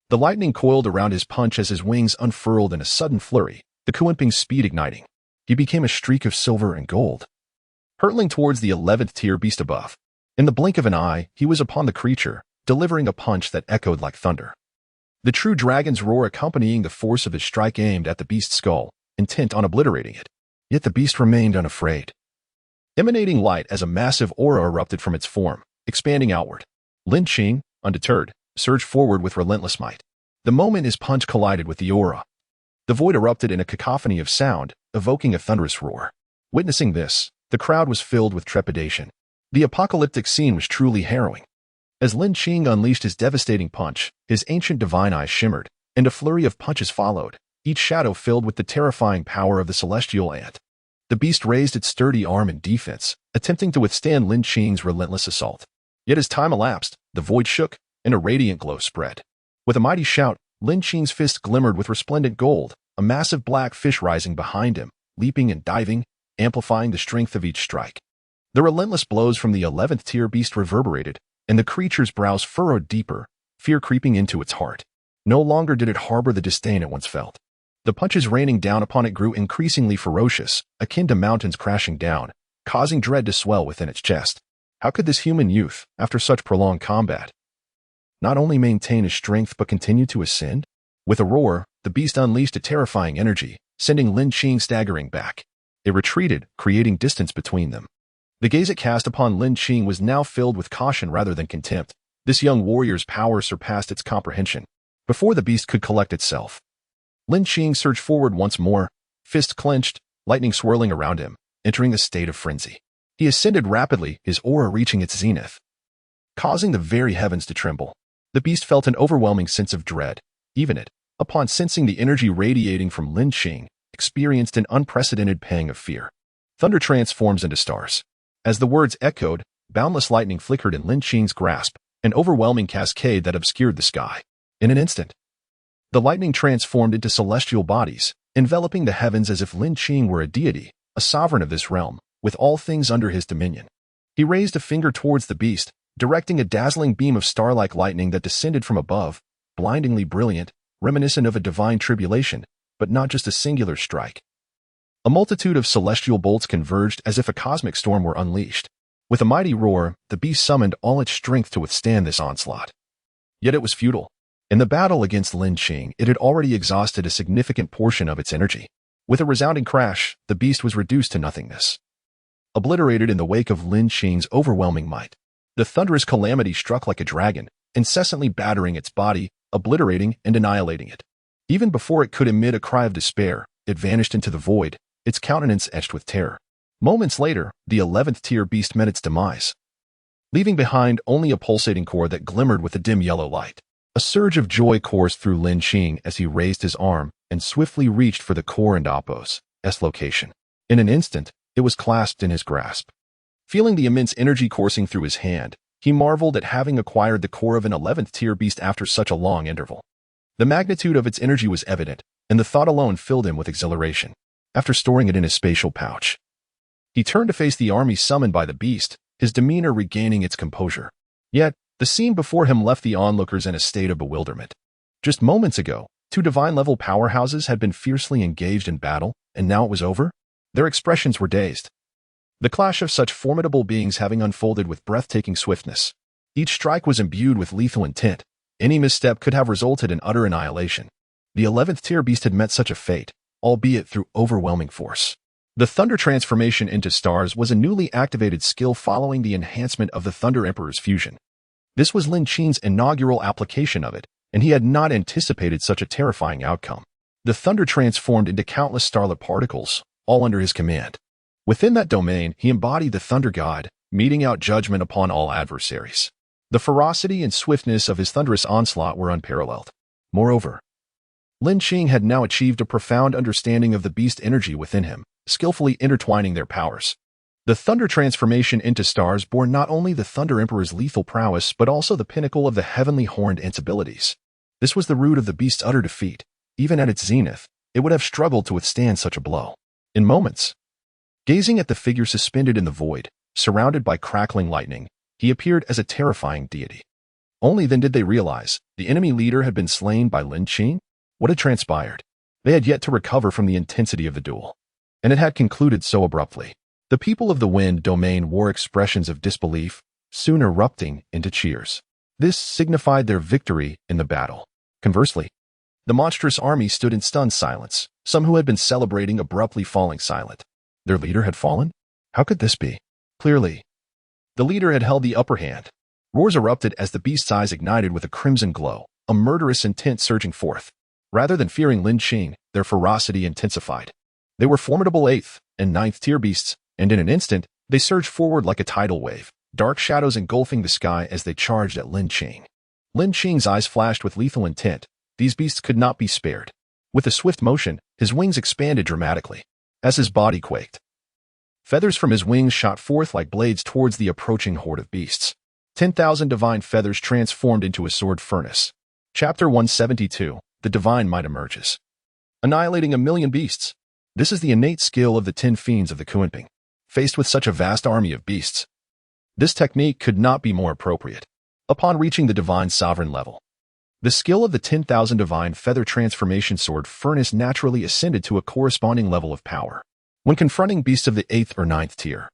the lightning coiled around his punch as his wings unfurled in a sudden flurry, the Kunping's speed igniting. He became a streak of silver and gold, hurtling towards the 11th-tier beast above. In the blink of an eye, he was upon the creature, delivering a punch that echoed like thunder. The true dragon's roar accompanying the force of his strike aimed at the beast's skull, intent on obliterating it. Yet the beast remained unafraid, emanating light as a massive aura erupted from its form, expanding outward. Lin Qing, undeterred, surged forward with relentless might. The moment his punch collided with the aura, the void erupted in a cacophony of sound, evoking a thunderous roar. Witnessing this, the crowd was filled with trepidation. The apocalyptic scene was truly harrowing. As Lin Qing unleashed his devastating punch, his ancient divine eyes shimmered, and a flurry of punches followed, each shadow filled with the terrifying power of the celestial ant. The beast raised its sturdy arm in defense, attempting to withstand Lin Qing's relentless assault. Yet as time elapsed, the void shook, and a radiant glow spread. With a mighty shout, Lin Qing's fist glimmered with resplendent gold, a massive black fish rising behind him, leaping and diving, amplifying the strength of each strike. The relentless blows from the 11th tier beast reverberated, and the creature's brows furrowed deeper, fear creeping into its heart. No longer did it harbor the disdain it once felt. The punches raining down upon it grew increasingly ferocious, akin to mountains crashing down, causing dread to swell within its chest. How could this human youth, after such prolonged combat, not only maintain his strength but continue to ascend? With a roar, the beast unleashed a terrifying energy, sending Lin Qing staggering back. It retreated, creating distance between them. The gaze it cast upon Lin Qing was now filled with caution rather than contempt. This young warrior's power surpassed its comprehension. Before the beast could collect itself, Lin Qing surged forward once more, fist clenched, lightning swirling around him, entering a state of frenzy. He ascended rapidly, his aura reaching its zenith, causing the very heavens to tremble. The beast felt an overwhelming sense of dread. Even it, upon sensing the energy radiating from Lin Qing, experienced an unprecedented pang of fear. Thunder transforms into stars. As the words echoed, boundless lightning flickered in Lin Qing's grasp, an overwhelming cascade that obscured the sky. In an instant, the lightning transformed into celestial bodies, enveloping the heavens as if Lin Qing were a deity, a sovereign of this realm, with all things under his dominion. He raised a finger towards the beast, directing a dazzling beam of star-like lightning that descended from above, blindingly brilliant, reminiscent of a divine tribulation, but not just a singular strike. A multitude of celestial bolts converged as if a cosmic storm were unleashed. With a mighty roar, the beast summoned all its strength to withstand this onslaught. Yet it was futile. In the battle against Lin Qing, it had already exhausted a significant portion of its energy. With a resounding crash, the beast was reduced to nothingness, obliterated in the wake of Lin Qing's overwhelming might. The thunderous calamity struck like a dragon, incessantly battering its body, obliterating and annihilating it. Even before it could emit a cry of despair, it vanished into the void, its countenance etched with terror. Moments later, the 11th tier beast met its demise, leaving behind only a pulsating core that glimmered with a dim yellow light. A surge of joy coursed through Lin Qing as he raised his arm and swiftly reached for the core and Apos' location. In an instant, it was clasped in his grasp. Feeling the immense energy coursing through his hand, he marveled at having acquired the core of an 11th tier beast after such a long interval. The magnitude of its energy was evident, and the thought alone filled him with exhilaration. After storing it in his spatial pouch, he turned to face the army summoned by the beast, his demeanor regaining its composure. Yet, the scene before him left the onlookers in a state of bewilderment. Just moments ago, two divine-level powerhouses had been fiercely engaged in battle, and now it was over? Their expressions were dazed. The clash of such formidable beings having unfolded with breathtaking swiftness. Each strike was imbued with lethal intent. Any misstep could have resulted in utter annihilation. The 11th tier beast had met such a fate, albeit through overwhelming force. The Thunder transformation into stars was a newly activated skill following the enhancement of the Thunder Emperor's fusion. This was Lin Qing's inaugural application of it, and he had not anticipated such a terrifying outcome. The Thunder transformed into countless starlit particles, all under his command. Within that domain, he embodied the Thunder God, meting out judgment upon all adversaries. The ferocity and swiftness of his thunderous onslaught were unparalleled. Moreover, Lin Qing had now achieved a profound understanding of the beast energy within him, skillfully intertwining their powers. The Thunder transformation into stars bore not only the Thunder Emperor's lethal prowess but also the pinnacle of the heavenly horned ant's abilities. This was the root of the beast's utter defeat. Even at its zenith, it would have struggled to withstand such a blow. In moments, gazing at the figure suspended in the void, surrounded by crackling lightning, he appeared as a terrifying deity. Only then did they realize the enemy leader had been slain by Lin Qing. What had transpired? They had yet to recover from the intensity of the duel, and it had concluded so abruptly. The people of the wind domain wore expressions of disbelief, soon erupting into cheers. This signified their victory in the battle. Conversely, the monstrous army stood in stunned silence, some who had been celebrating abruptly falling silent. Their leader had fallen? How could this be? Clearly, the leader had held the upper hand. Roars erupted as the beast's eyes ignited with a crimson glow, a murderous intent surging forth. Rather than fearing Lin Qing, their ferocity intensified. They were formidable 8th and 9th tier beasts, and in an instant, they surged forward like a tidal wave, dark shadows engulfing the sky as they charged at Lin Qing. Lin Qing's eyes flashed with lethal intent. These beasts could not be spared. With a swift motion, his wings expanded dramatically, as his body quaked. Feathers from his wings shot forth like blades towards the approaching horde of beasts. 10,000 divine feathers transformed into a sword furnace. Chapter 172, The Divine Might Emerges. Annihilating 1,000,000 beasts. This is the innate skill of the 10 fiends of the Kunping. Faced with such a vast army of beasts, this technique could not be more appropriate. Upon reaching the divine sovereign level, the skill of the 10,000 divine feather transformation sword furnace naturally ascended to a corresponding level of power. When confronting beasts of the 8th or 9th tier,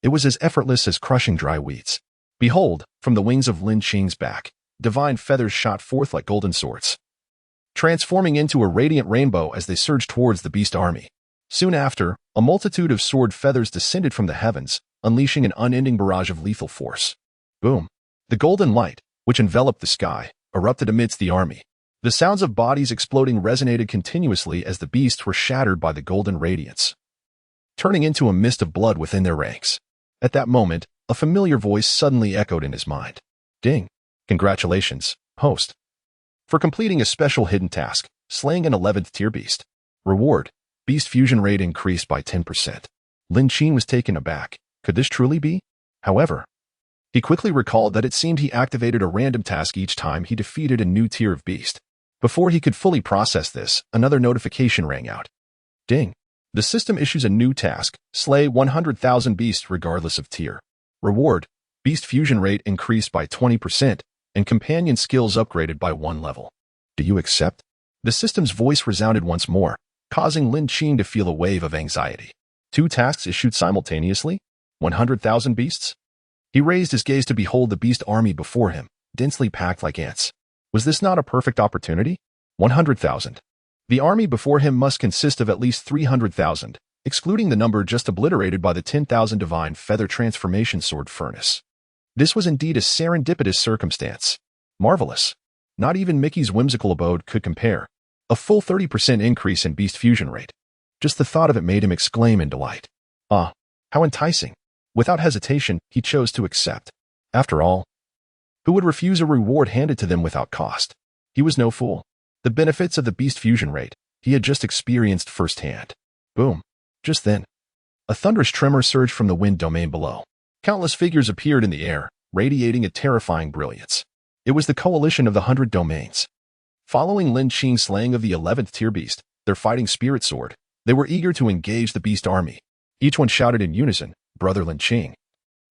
it was as effortless as crushing dry weeds. Behold, from the wings of Lin Qing's back, divine feathers shot forth like golden swords, transforming into a radiant rainbow as they surged towards the beast army. Soon after, a multitude of sword feathers descended from the heavens, unleashing an unending barrage of lethal force. Boom! The golden light, which enveloped the sky, erupted amidst the army. The sounds of bodies exploding resonated continuously as the beasts were shattered by the golden radiance, turning into a mist of blood within their ranks. At that moment, a familiar voice suddenly echoed in his mind. Ding! Congratulations, host, for completing a special hidden task, slaying an 11th tier beast. Reward: beast fusion rate increased by 10%. Lin Qing was taken aback. Could this truly be? However, he quickly recalled that it seemed he activated a random task each time he defeated a new tier of beast. Before he could fully process this, another notification rang out. Ding! The system issues a new task, slay 100,000 beasts regardless of tier. Reward: beast fusion rate increased by 20%, and companion skills upgraded by 1 level. Do you accept? The system's voice resounded once more, causing Lin Qing to feel a wave of anxiety. 2 tasks issued simultaneously? 100,000 beasts? He raised his gaze to behold the beast army before him, densely packed like ants. Was this not a perfect opportunity? 100,000. The army before him must consist of at least 300,000, excluding the number just obliterated by the 10,000 divine feather transformation sword furnace. This was indeed a serendipitous circumstance. Marvelous. Not even Mickey's whimsical abode could compare. A full 30% increase in beast fusion rate. Just the thought of it made him exclaim in delight. Ah, how enticing. Without hesitation, he chose to accept. After all, who would refuse a reward handed to them without cost? He was no fool. The benefits of the beast fusion rate he had just experienced firsthand. Boom. Just then, a thunderous tremor surged from the wind domain below. Countless figures appeared in the air, radiating a terrifying brilliance. It was the coalition of the 100 domains. Following Lin Qing's slaying of the 11th tier beast, their fighting spirit sword, they were eager to engage the beast army. Each one shouted in unison, "Brother Lin Qing,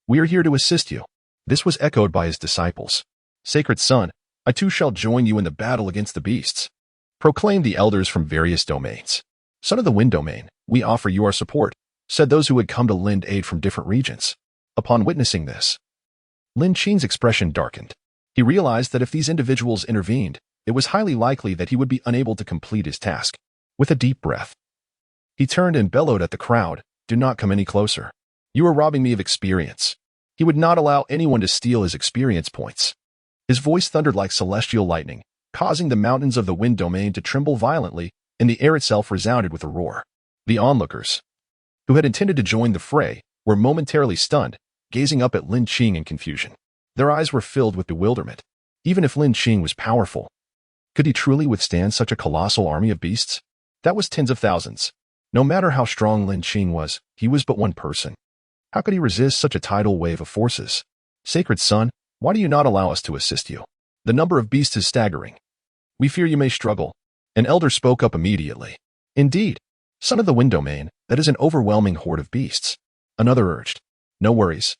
we are here to assist you." This was echoed by his disciples. "Sacred son, I too shall join you in the battle against the beasts," proclaimed the elders from various domains. "Son of the Wind domain, we offer you our support," said those who had come to lend aid from different regions. Upon witnessing this, Lin Qing's expression darkened. He realized that if these individuals intervened, it was highly likely that he would be unable to complete his task. With a deep breath, he turned and bellowed at the crowd, "Do not come any closer. You are robbing me of experience." He would not allow anyone to steal his experience points. His voice thundered like celestial lightning, causing the mountains of the wind domain to tremble violently, and the air itself resounded with a roar. The onlookers, who had intended to join the fray, were momentarily stunned, gazing up at Lin Qing in confusion. Their eyes were filled with bewilderment. Even if Lin Qing was powerful, could he truly withstand such a colossal army of beasts? That was tens of thousands. No matter how strong Lin Qing was, he was but one person. How could he resist such a tidal wave of forces? "Sacred son, why do you not allow us to assist you? The number of beasts is staggering. We fear you may struggle." An elder spoke up immediately. "Indeed, son of the Wind domain, that is an overwhelming horde of beasts." Another urged. "No worries.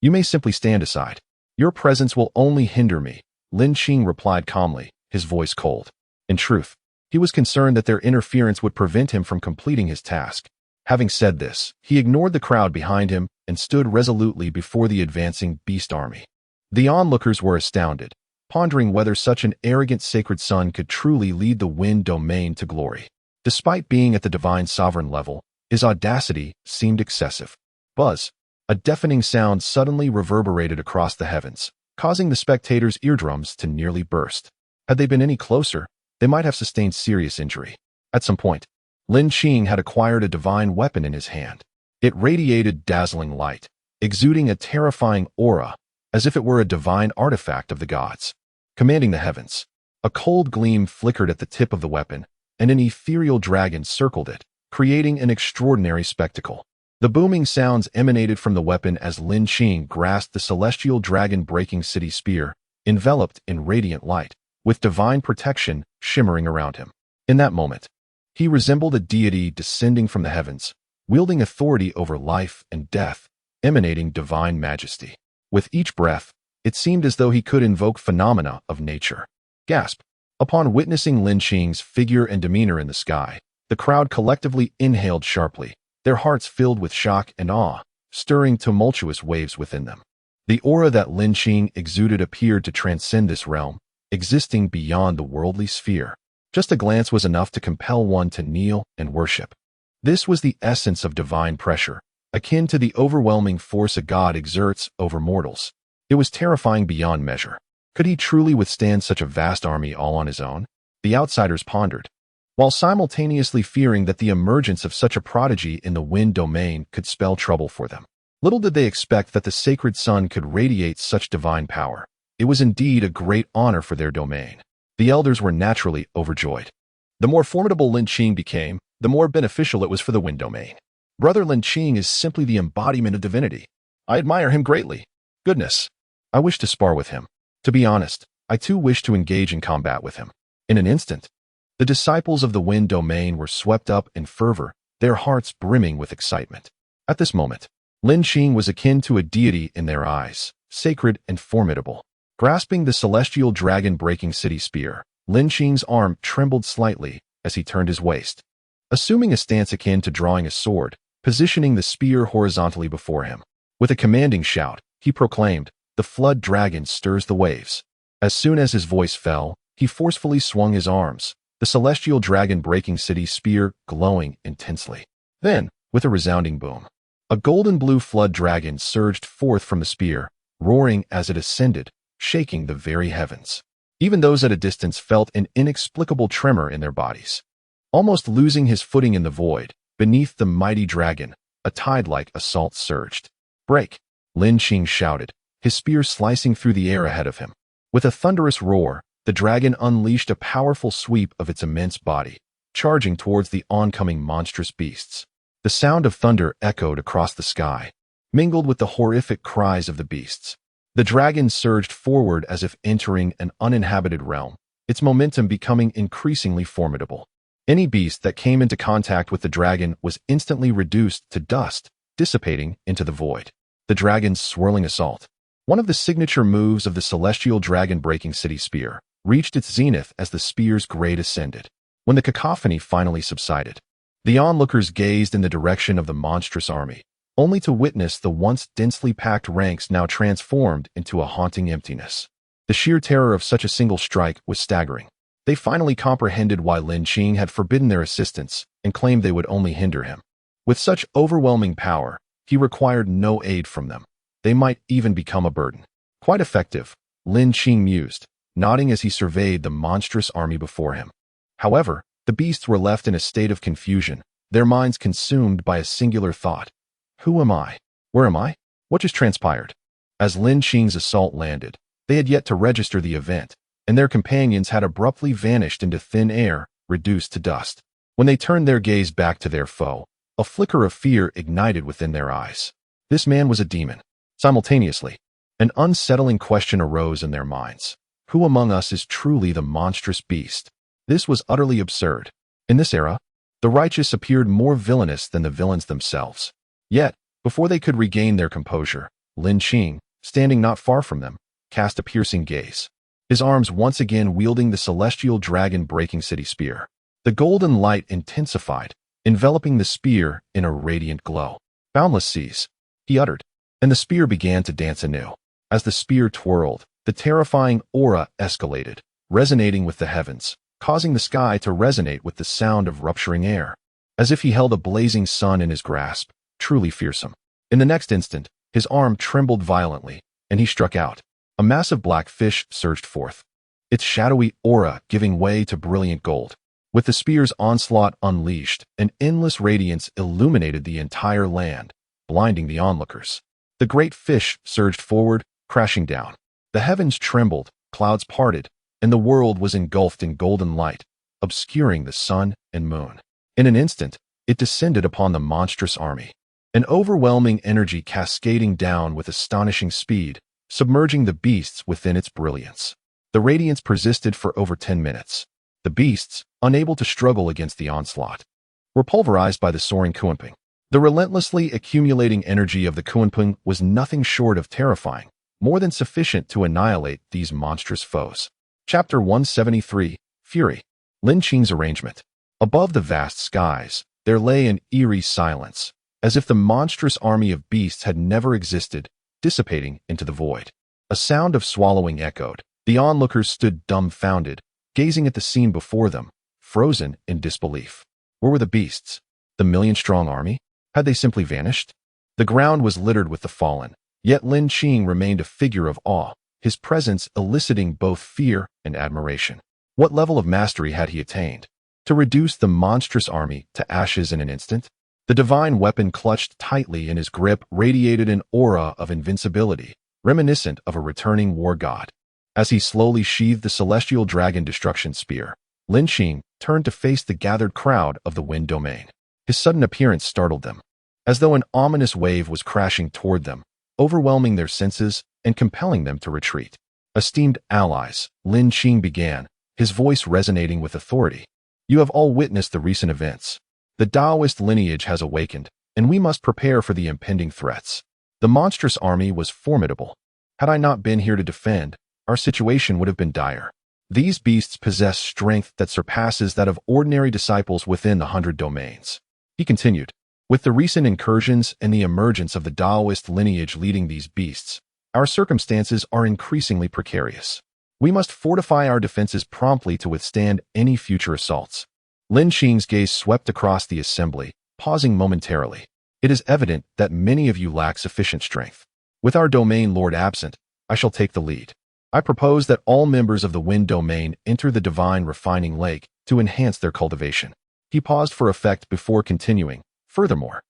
You may simply stand aside. Your presence will only hinder me," Lin Qing replied calmly, his voice cold. In truth, he was concerned that their interference would prevent him from completing his task. Having said this, he ignored the crowd behind him and stood resolutely before the advancing beast army. The onlookers were astounded, pondering whether such an arrogant sacred son could truly lead the wind domain to glory. Despite being at the divine sovereign level, his audacity seemed excessive. Buzz! A deafening sound suddenly reverberated across the heavens, causing the spectators' eardrums to nearly burst. Had they been any closer, they might have sustained serious injury. At some point, Lin Qing had acquired a divine weapon in his hand. It radiated dazzling light, exuding a terrifying aura, as if it were a divine artifact of the gods. Commanding the heavens, a cold gleam flickered at the tip of the weapon, and an ethereal dragon circled it, creating an extraordinary spectacle. The booming sounds emanated from the weapon as Lin Qing grasped the celestial dragon-breaking city spear, enveloped in radiant light, with divine protection shimmering around him. In that moment, he resembled a deity descending from the heavens, wielding authority over life and death, emanating divine majesty. With each breath, it seemed as though he could invoke phenomena of nature. Gasp! Upon witnessing Lin Qing's figure and demeanor in the sky, the crowd collectively inhaled sharply, their hearts filled with shock and awe, stirring tumultuous waves within them. The aura that Lin Qing exuded appeared to transcend this realm, existing beyond the worldly sphere. Just a glance was enough to compel one to kneel and worship. This was the essence of divine pressure, akin to the overwhelming force a god exerts over mortals. It was terrifying beyond measure. Could he truly withstand such a vast army all on his own? The outsiders pondered, while simultaneously fearing that the emergence of such a prodigy in the wind domain could spell trouble for them. Little did they expect that the sacred sun could radiate such divine power. It was indeed a great honor for their domain. The elders were naturally overjoyed. The more formidable Lin Qing became, the more beneficial it was for the wind domain. Brother Lin Qing is simply the embodiment of divinity. I admire him greatly. Goodness, I wish to spar with him. To be honest, I too wish to engage in combat with him. In an instant, the disciples of the wind domain were swept up in fervor, their hearts brimming with excitement. At this moment, Lin Qing was akin to a deity in their eyes, sacred and formidable. Grasping the celestial dragon-breaking city spear, Lin Qing's arm trembled slightly as he turned his waist. Assuming a stance akin to drawing a sword, positioning the spear horizontally before him. With a commanding shout, he proclaimed, "The flood dragon stirs the waves." As soon as his voice fell, he forcefully swung his arms, the celestial dragon-breaking city spear glowing intensely. Then, with a resounding boom, a golden-blue flood dragon surged forth from the spear, roaring as it ascended, shaking the very heavens. Even those at a distance felt an inexplicable tremor in their bodies. Almost losing his footing in the void, beneath the mighty dragon, a tide-like assault surged. "Break!" Lin Qing shouted, his spear slicing through the air ahead of him. With a thunderous roar, the dragon unleashed a powerful sweep of its immense body, charging towards the oncoming monstrous beasts. The sound of thunder echoed across the sky, mingled with the horrific cries of the beasts. The dragon surged forward as if entering an uninhabited realm, its momentum becoming increasingly formidable. Any beast that came into contact with the dragon was instantly reduced to dust, dissipating into the void. The dragon's swirling assault, one of the signature moves of the celestial dragon-breaking city spear, reached its zenith as the spear's grade ascended. When the cacophony finally subsided, the onlookers gazed in the direction of the monstrous army, only to witness the once densely packed ranks now transformed into a haunting emptiness. The sheer terror of such a single strike was staggering. They finally comprehended why Lin Qing had forbidden their assistance and claimed they would only hinder him. With such overwhelming power, he required no aid from them. They might even become a burden. Quite effective, Lin Qing mused, nodding as he surveyed the monstrous army before him. However, the beasts were left in a state of confusion, their minds consumed by a singular thought. Who am I? Where am I? What just transpired? As Lin Qing's assault landed, they had yet to register the event, and their companions had abruptly vanished into thin air, reduced to dust. When they turned their gaze back to their foe, a flicker of fear ignited within their eyes. This man was a demon. Simultaneously, an unsettling question arose in their minds. Who among us is truly the monstrous beast? This was utterly absurd. In this era, the righteous appeared more villainous than the villains themselves. Yet, before they could regain their composure, Lin Qing, standing not far from them, cast a piercing gaze, his arms once again wielding the celestial dragon-breaking city spear. The golden light intensified, enveloping the spear in a radiant glow. "Boundless seas," he uttered, and the spear began to dance anew. As the spear twirled, the terrifying aura escalated, resonating with the heavens, causing the sky to resonate with the sound of rupturing air, as if he held a blazing sun in his grasp, truly fearsome. In the next instant, his arm trembled violently, and he struck out. A massive black fish surged forth, its shadowy aura giving way to brilliant gold. With the spear's onslaught unleashed, an endless radiance illuminated the entire land, blinding the onlookers. The great fish surged forward, crashing down. The heavens trembled, clouds parted, and the world was engulfed in golden light, obscuring the sun and moon. In an instant, it descended upon the monstrous army, an overwhelming energy cascading down with astonishing speed, submerging the beasts within its brilliance. The radiance persisted for over 10 minutes. The beasts, unable to struggle against the onslaught, were pulverized by the soaring Kunping. The relentlessly accumulating energy of the Kunping was nothing short of terrifying, more than sufficient to annihilate these monstrous foes. Chapter 173, Fury. Lin Qing's arrangement. Above the vast skies, there lay an eerie silence, as if the monstrous army of beasts had never existed, dissipating into the void. A sound of swallowing echoed. The onlookers stood dumbfounded, gazing at the scene before them, frozen in disbelief. Where were the beasts? The million-strong army? Had they simply vanished? The ground was littered with the fallen, yet Lin Qing remained a figure of awe, his presence eliciting both fear and admiration. What level of mastery had he attained? To reduce the monstrous army to ashes in an instant? The divine weapon clutched tightly in his grip radiated an aura of invincibility, reminiscent of a returning war god. As he slowly sheathed the celestial dragon destruction spear, Lin Qing turned to face the gathered crowd of the Wind Domain. His sudden appearance startled them, as though an ominous wave was crashing toward them, overwhelming their senses and compelling them to retreat. Esteemed allies, Lin Qing began, his voice resonating with authority. You have all witnessed the recent events. The Taoist lineage has awakened, and we must prepare for the impending threats. The monstrous army was formidable. Had I not been here to defend, our situation would have been dire. These beasts possess strength that surpasses that of ordinary disciples within the 100 domains. He continued, with the recent incursions and the emergence of the Taoist lineage leading these beasts, our circumstances are increasingly precarious. We must fortify our defenses promptly to withstand any future assaults. Lin Qing's gaze swept across the assembly, pausing momentarily. It is evident that many of you lack sufficient strength. With our domain lord absent, I shall take the lead. I propose that all members of the Wind Domain enter the divine refining lake to enhance their cultivation. He paused for effect before continuing. Furthermore,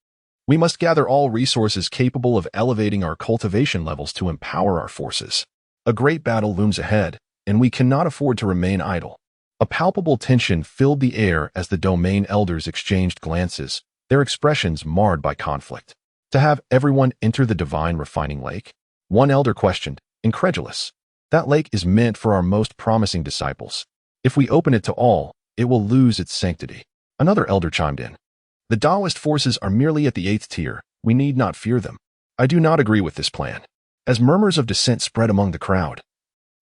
we must gather all resources capable of elevating our cultivation levels to empower our forces. A great battle looms ahead, and we cannot afford to remain idle. A palpable tension filled the air as the domain elders exchanged glances, their expressions marred by conflict. To have everyone enter the divine refining lake? One elder questioned, incredulous. That lake is meant for our most promising disciples. If we open it to all, it will lose its sanctity. Another elder chimed in. The Taoist forces are merely at the 8th tier. We need not fear them. I do not agree with this plan. As murmurs of dissent spread among the crowd,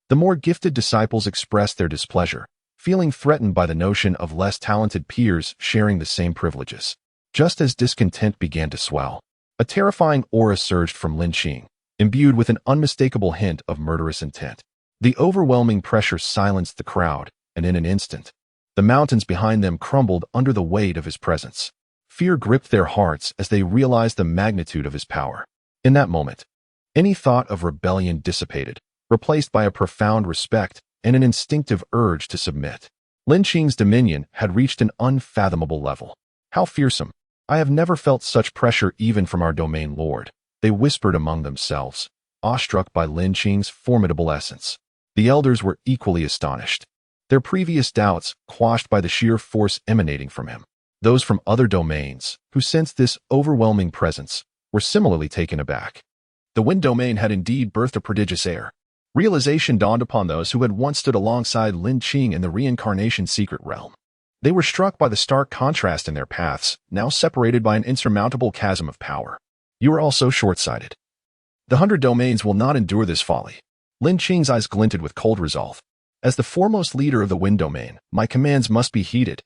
the more gifted disciples expressed their displeasure, feeling threatened by the notion of less talented peers sharing the same privileges. Just as discontent began to swell, a terrifying aura surged from Lin Qing, imbued with an unmistakable hint of murderous intent. The overwhelming pressure silenced the crowd, and in an instant, the mountains behind them crumbled under the weight of his presence. Fear gripped their hearts as they realized the magnitude of his power. In that moment, any thought of rebellion dissipated, replaced by a profound respect and an instinctive urge to submit. Lin Qing's dominion had reached an unfathomable level. How fearsome! I have never felt such pressure even from our domain lord. They whispered among themselves, awestruck by Lin Qing's formidable essence. The elders were equally astonished, their previous doubts quashed by the sheer force emanating from him. Those from other domains, who sensed this overwhelming presence, were similarly taken aback. The Wind Domain had indeed birthed a prodigious heir. Realization dawned upon those who had once stood alongside Lin Qing in the reincarnation secret realm. They were struck by the stark contrast in their paths, now separated by an insurmountable chasm of power. You are all so short-sighted. The 100 domains will not endure this folly. Lin Qing's eyes glinted with cold resolve. As the foremost leader of the Wind Domain, my commands must be heeded.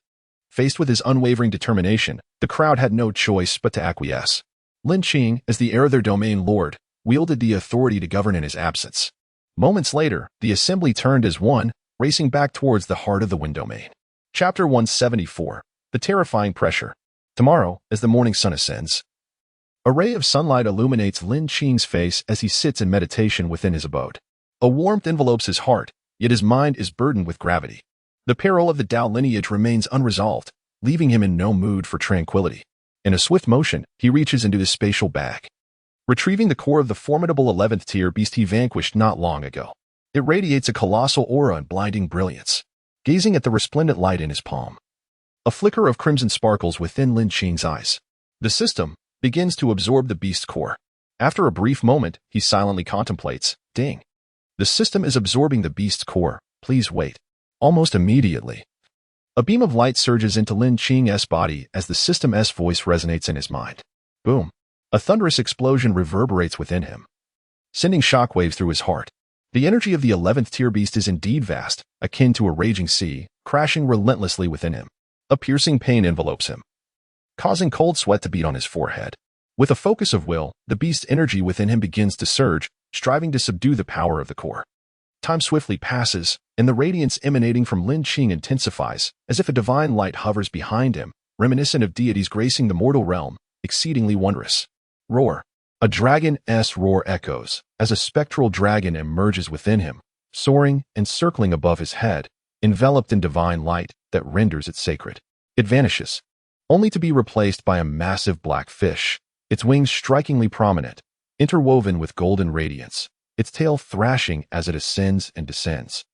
Faced with his unwavering determination, the crowd had no choice but to acquiesce. Lin Qing, as the heir of their domain lord, wielded the authority to govern in his absence. Moments later, the assembly turned as one, racing back towards the heart of the Wind Domain. Chapter 174. The Terrifying Pressure. Tomorrow, as the morning sun ascends, a ray of sunlight illuminates Lin Qing's face as he sits in meditation within his abode. A warmth envelopes his heart, yet his mind is burdened with gravity. The peril of the Tao lineage remains unresolved, leaving him in no mood for tranquility. In a swift motion, he reaches into his spatial bag. retrieving the core of the formidable 11th tier beast he vanquished not long ago. It radiates a colossal aura and blinding brilliance. Gazing at the resplendent light in his palm, a flicker of crimson sparkles within Lin Qing's eyes. The system begins to absorb the beast's core. After a brief moment, he silently contemplates, ding. The system is absorbing the beast's core. Please wait. Almost immediately, a beam of light surges into Lin Qing's body as the system's voice resonates in his mind. Boom. A thunderous explosion reverberates within him, sending shockwaves through his heart. The energy of the 11th tier beast is indeed vast, akin to a raging sea, crashing relentlessly within him. A piercing pain envelopes him, causing cold sweat to beat on his forehead. With a focus of will, the beast's energy within him begins to surge, striving to subdue the power of the core. Time swiftly passes, and the radiance emanating from Lin Qing intensifies, as if a divine light hovers behind him, reminiscent of deities gracing the mortal realm, exceedingly wondrous. Roar. A dragon's roar echoes, as a spectral dragon emerges within him, soaring and circling above his head, enveloped in divine light that renders it sacred. It vanishes, only to be replaced by a massive black fish, its wings strikingly prominent, interwoven with golden radiance, its tail thrashing as it ascends and descends,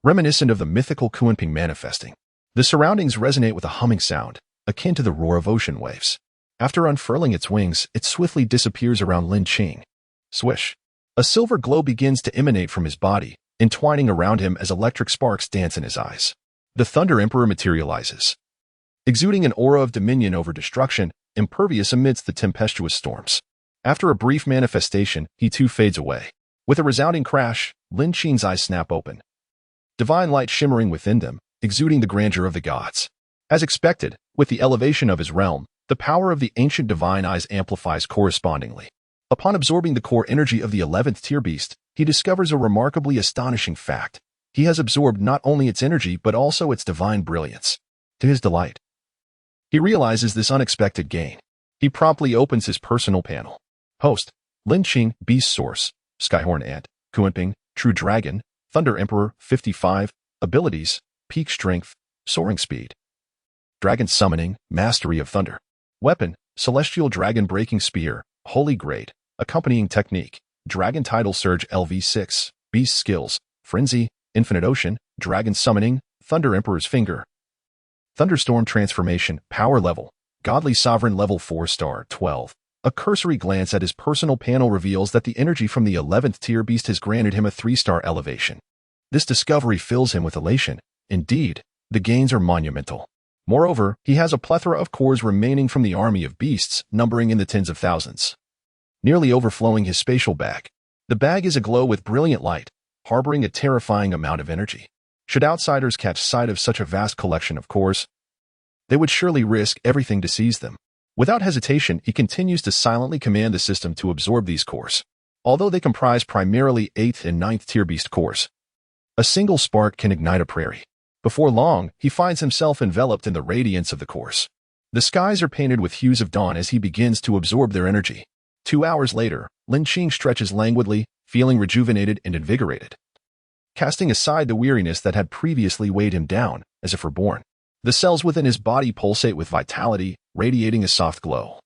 reminiscent of the mythical Kunping manifesting. The surroundings resonate with a humming sound, akin to the roar of ocean waves. After unfurling its wings, it swiftly disappears around Lin Qing. Swish. A silver glow begins to emanate from his body, entwining around him as electric sparks dance in his eyes. The Thunder Emperor materializes, exuding an aura of dominion over destruction, impervious amidst the tempestuous storms. After a brief manifestation, he too fades away. With a resounding crash, Lin Qing's eyes snap open, divine light shimmering within them, exuding the grandeur of the gods. As expected, with the elevation of his realm, the power of the ancient divine eyes amplifies correspondingly. Upon absorbing the core energy of the 11th tier beast, he discovers a remarkably astonishing fact. He has absorbed not only its energy but also its divine brilliance. To his delight, he realizes this unexpected gain. He promptly opens his personal panel. Host: Lin Qing, Beast Source, Skyhorn Ant, Kunping, True Dragon, Thunder Emperor, 55, Abilities, Peak Strength, Soaring Speed. Dragon Summoning, Mastery of Thunder. Weapon: Celestial Dragon Breaking Spear, Holy Grade. Accompanying Technique: Dragon Tidal Surge LV6, Beast Skills, Frenzy, Infinite Ocean, Dragon Summoning, Thunder Emperor's Finger. Thunderstorm Transformation, Power Level, Godly Sovereign Level 4 12. A cursory glance at his personal panel reveals that the energy from the 11th tier beast has granted him a 3-star elevation. This discovery fills him with elation. Indeed, the gains are monumental. Moreover, he has a plethora of cores remaining from the army of beasts, numbering in the tens of thousands, nearly overflowing his spatial bag. The bag is aglow with brilliant light, harboring a terrifying amount of energy. Should outsiders catch sight of such a vast collection of cores, they would surely risk everything to seize them. Without hesitation, he continues to silently command the system to absorb these cores. Although they comprise primarily 8th and 9th tier beast cores, a single spark can ignite a prairie. Before long, he finds himself enveloped in the radiance of the cores. The skies are painted with hues of dawn as he begins to absorb their energy. 2 hours later, Lin Qing stretches languidly, feeling rejuvenated and invigorated, casting aside the weariness that had previously weighed him down, as if reborn. The cells within his body pulsate with vitality, radiating a soft glow,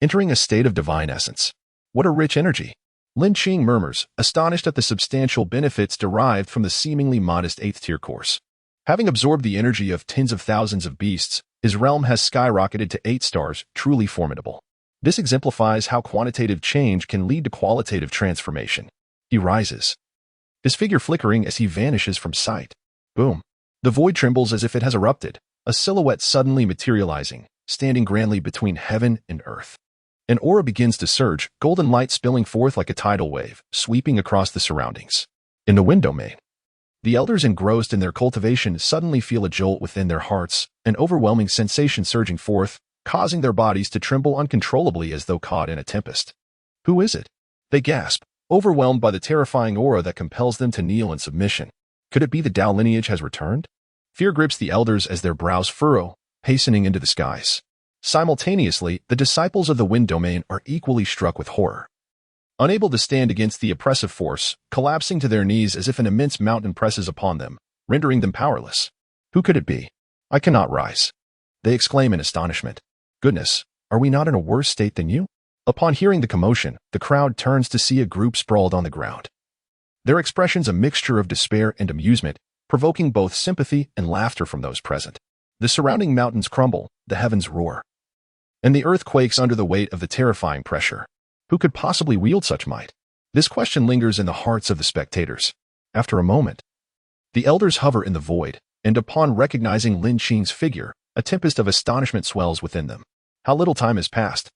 entering a state of divine essence. What a rich energy! Lin Qing murmurs, astonished at the substantial benefits derived from the seemingly modest 8th tier cores. Having absorbed the energy of tens of thousands of beasts, his realm has skyrocketed to 8 stars, truly formidable. This exemplifies how quantitative change can lead to qualitative transformation. He rises, his figure flickering as he vanishes from sight. Boom. The void trembles as if it has erupted, a silhouette suddenly materializing, standing grandly between heaven and earth. An aura begins to surge, golden light spilling forth like a tidal wave, sweeping across the surroundings. In the wind domain, the elders engrossed in their cultivation suddenly feel a jolt within their hearts, an overwhelming sensation surging forth, causing their bodies to tremble uncontrollably as though caught in a tempest. Who is it? They gasp, overwhelmed by the terrifying aura that compels them to kneel in submission. Could it be the Dao lineage has returned? Fear grips the elders as their brows furrow, hastening into the skies. Simultaneously, the disciples of the wind domain are equally struck with horror. Unable to stand against the oppressive force, collapsing to their knees as if an immense mountain presses upon them, rendering them powerless. Who could it be? I cannot rise. They exclaim in astonishment. Goodness, are we not in a worse state than you? Upon hearing the commotion, the crowd turns to see a group sprawled on the ground. Their expressions a mixture of despair and amusement, provoking both sympathy and laughter from those present. The surrounding mountains crumble, the heavens roar, and the earth quakes under the weight of the terrifying pressure. Who could possibly wield such might? This question lingers in the hearts of the spectators. After a moment, the elders hover in the void, and upon recognizing Lin Qing's figure, a tempest of astonishment swells within them. How little time has passed,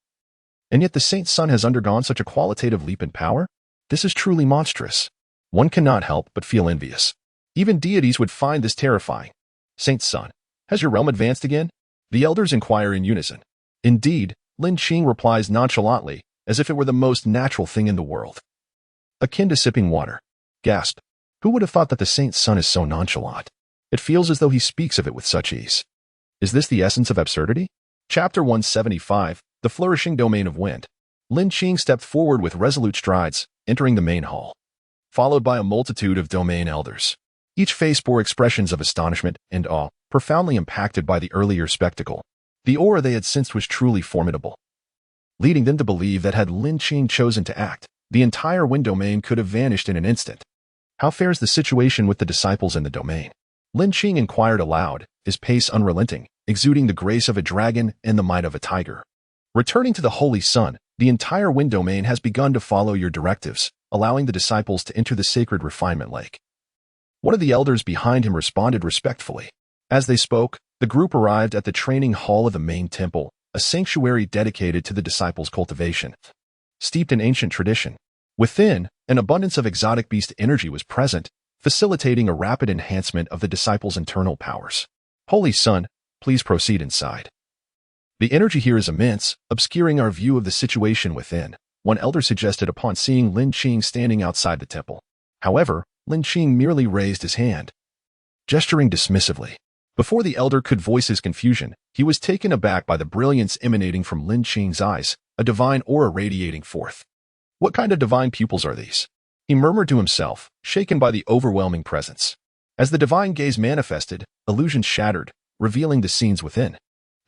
and yet the Saint's son has undergone such a qualitative leap in power? This is truly monstrous. One cannot help but feel envious. Even deities would find this terrifying. Saint's son, has your realm advanced again? The elders inquire in unison. Indeed, Lin Qing replies nonchalantly, as if it were the most natural thing in the world. Akin to sipping water. Gasp. Who would have thought that the Saint's son is so nonchalant? It feels as though he speaks of it with such ease. Is this the essence of absurdity? Chapter 175, The Flourishing Domain of Wind. Lin Qing stepped forward with resolute strides, entering the main hall, followed by a multitude of domain elders. Each face bore expressions of astonishment and awe, profoundly impacted by the earlier spectacle. The aura they had sensed was truly formidable, leading them to believe that had Lin Qing chosen to act, the entire Wind domain could have vanished in an instant. How fares the situation with the disciples in the domain? Lin Qing inquired aloud, his pace unrelenting, exuding the grace of a dragon and the might of a tiger. Returning to the Holy Sun, the entire Wind domain has begun to follow your directives, allowing the disciples to enter the sacred refinement lake. One of the elders behind him responded respectfully. As they spoke, the group arrived at the training hall of the main temple, a sanctuary dedicated to the disciples' cultivation, steeped in ancient tradition. Within, an abundance of exotic beast energy was present, facilitating a rapid enhancement of the disciples' internal powers. Holy Son, please proceed inside. The energy here is immense, obscuring our view of the situation within, one elder suggested upon seeing Lin Qing standing outside the temple. However, Lin Qing merely raised his hand, gesturing dismissively. Before the elder could voice his confusion, he was taken aback by the brilliance emanating from Lin Qing's eyes, a divine aura radiating forth. What kind of divine pupils are these? He murmured to himself, shaken by the overwhelming presence. As the divine gaze manifested, illusions shattered, revealing the scenes within.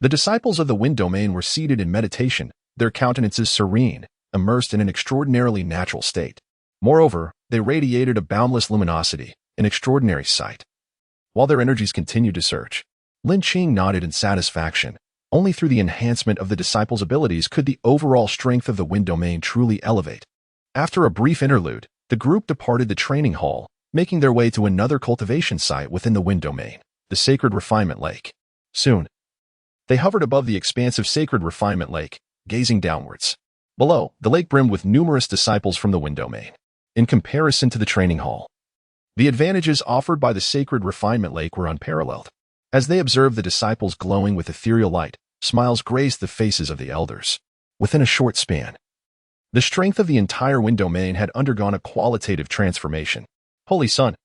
The disciples of the Wind domain were seated in meditation, their countenances serene, immersed in an extraordinarily natural state. Moreover, they radiated a boundless luminosity, an extraordinary sight. While their energies continued to surge, Lin Qing nodded in satisfaction. Only through the enhancement of the disciples' abilities could the overall strength of the Wind domain truly elevate. After a brief interlude, the group departed the training hall, making their way to another cultivation site within the Wind domain, the Sacred Refinement Lake. Soon, they hovered above the expansive Sacred Refinement Lake, gazing downwards. Below, the lake brimmed with numerous disciples from the Wind domain. In comparison to the training hall, the advantages offered by the Sacred Refinement Lake were unparalleled. As they observed the disciples glowing with ethereal light, smiles graced the faces of the elders. Within a short span, the strength of the entire Wind domain had undergone a qualitative transformation. Holy Son,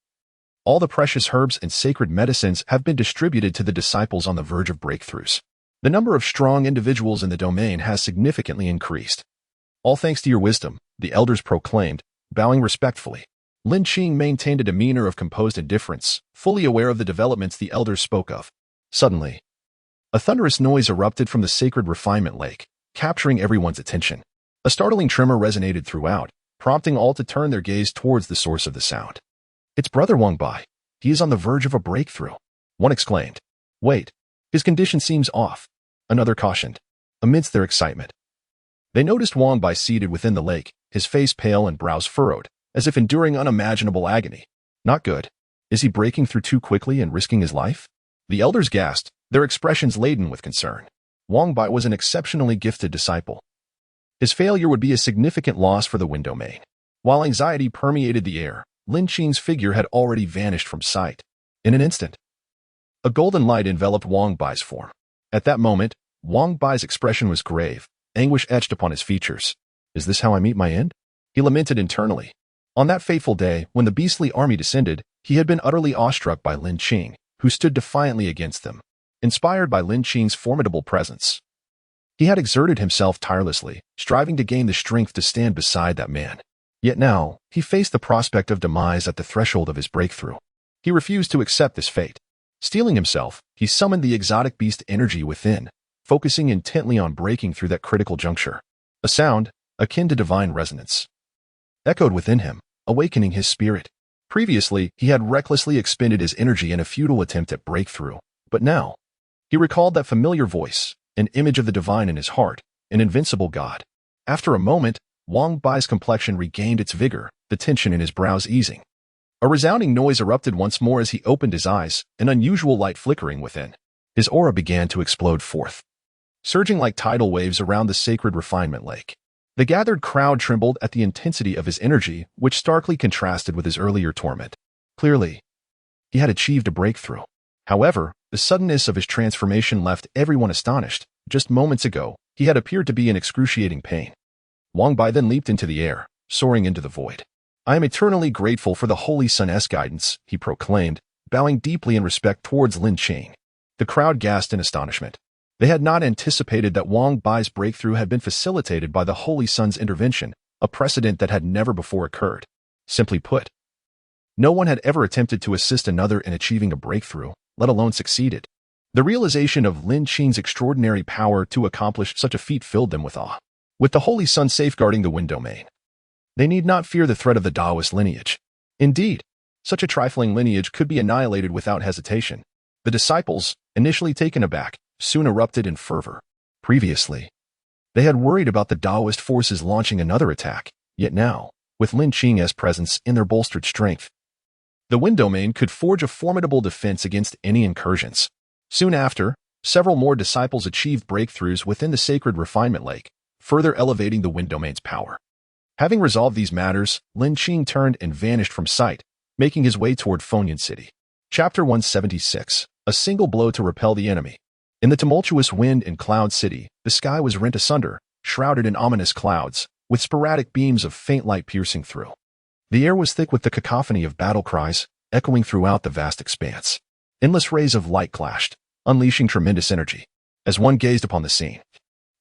all the precious herbs and sacred medicines have been distributed to the disciples on the verge of breakthroughs. The number of strong individuals in the domain has significantly increased. All thanks to your wisdom, the elders proclaimed, bowing respectfully. Lin Qing maintained a demeanor of composed indifference, fully aware of the developments the elders spoke of. Suddenly, a thunderous noise erupted from the Sacred Refinement Lake, capturing everyone's attention. A startling tremor resonated throughout, prompting all to turn their gaze towards the source of the sound. It's Brother Wang Bai. He is on the verge of a breakthrough. One exclaimed. Wait, his condition seems off. Another cautioned. Amidst their excitement, they noticed Wang Bai seated within the lake, his face pale and brows furrowed, as if enduring unimaginable agony. Not good. Is he breaking through too quickly and risking his life? The elders gasped, their expressions laden with concern. Wang Bai was an exceptionally gifted disciple. His failure would be a significant loss for the Wind domain. While anxiety permeated the air, Lin Qing's figure had already vanished from sight. In an instant, a golden light enveloped Wang Bai's form. At that moment, Wang Bai's expression was grave, anguish etched upon his features. Is this how I meet my end? He lamented internally. On that fateful day, when the beastly army descended, he had been utterly awestruck by Lin Qing, who stood defiantly against them. Inspired by Lin Qing's formidable presence, he had exerted himself tirelessly, striving to gain the strength to stand beside that man. Yet now, he faced the prospect of demise at the threshold of his breakthrough. He refused to accept this fate. Steeling himself, he summoned the exotic beast energy within, focusing intently on breaking through that critical juncture. A sound, akin to divine resonance, echoed within him, awakening his spirit. Previously, he had recklessly expended his energy in a futile attempt at breakthrough, but now, he recalled that familiar voice, an image of the divine in his heart, an invincible god. After a moment, Wang Bai's complexion regained its vigor, the tension in his brows easing. A resounding noise erupted once more as he opened his eyes, an unusual light flickering within. His aura began to explode forth, surging like tidal waves around the sacred refinement lake. The gathered crowd trembled at the intensity of his energy, which starkly contrasted with his earlier torment. Clearly, he had achieved a breakthrough. However, the suddenness of his transformation left everyone astonished. Just moments ago, he had appeared to be in excruciating pain. Wang Bai then leaped into the air, soaring into the void. "I am eternally grateful for the Holy Sun's guidance," he proclaimed, bowing deeply in respect towards Lin Qing. The crowd gasped in astonishment. They had not anticipated that Wang Bai's breakthrough had been facilitated by the Holy Sun's intervention, a precedent that had never before occurred. Simply put, no one had ever attempted to assist another in achieving a breakthrough, let alone succeeded. The realization of Lin Qing's extraordinary power to accomplish such a feat filled them with awe. With the Holy Sun safeguarding the Wind Domain, they need not fear the threat of the Taoist lineage. Indeed, such a trifling lineage could be annihilated without hesitation. The disciples, initially taken aback, soon erupted in fervor. Previously, they had worried about the Taoist forces launching another attack, yet now, with Lin Qing's presence in their bolstered strength, the Wind Domain could forge a formidable defense against any incursions. Soon after, several more disciples achieved breakthroughs within the sacred refinement lake, further elevating the Wind Domain's power. Having resolved these matters, Lin Qing turned and vanished from sight, making his way toward Fengyan City. Chapter 176. A single blow to repel the enemy. In the tumultuous wind and cloud city, the sky was rent asunder, shrouded in ominous clouds, with sporadic beams of faint light piercing through. The air was thick with the cacophony of battle cries, echoing throughout the vast expanse. Endless rays of light clashed, unleashing tremendous energy. As one gazed upon the scene,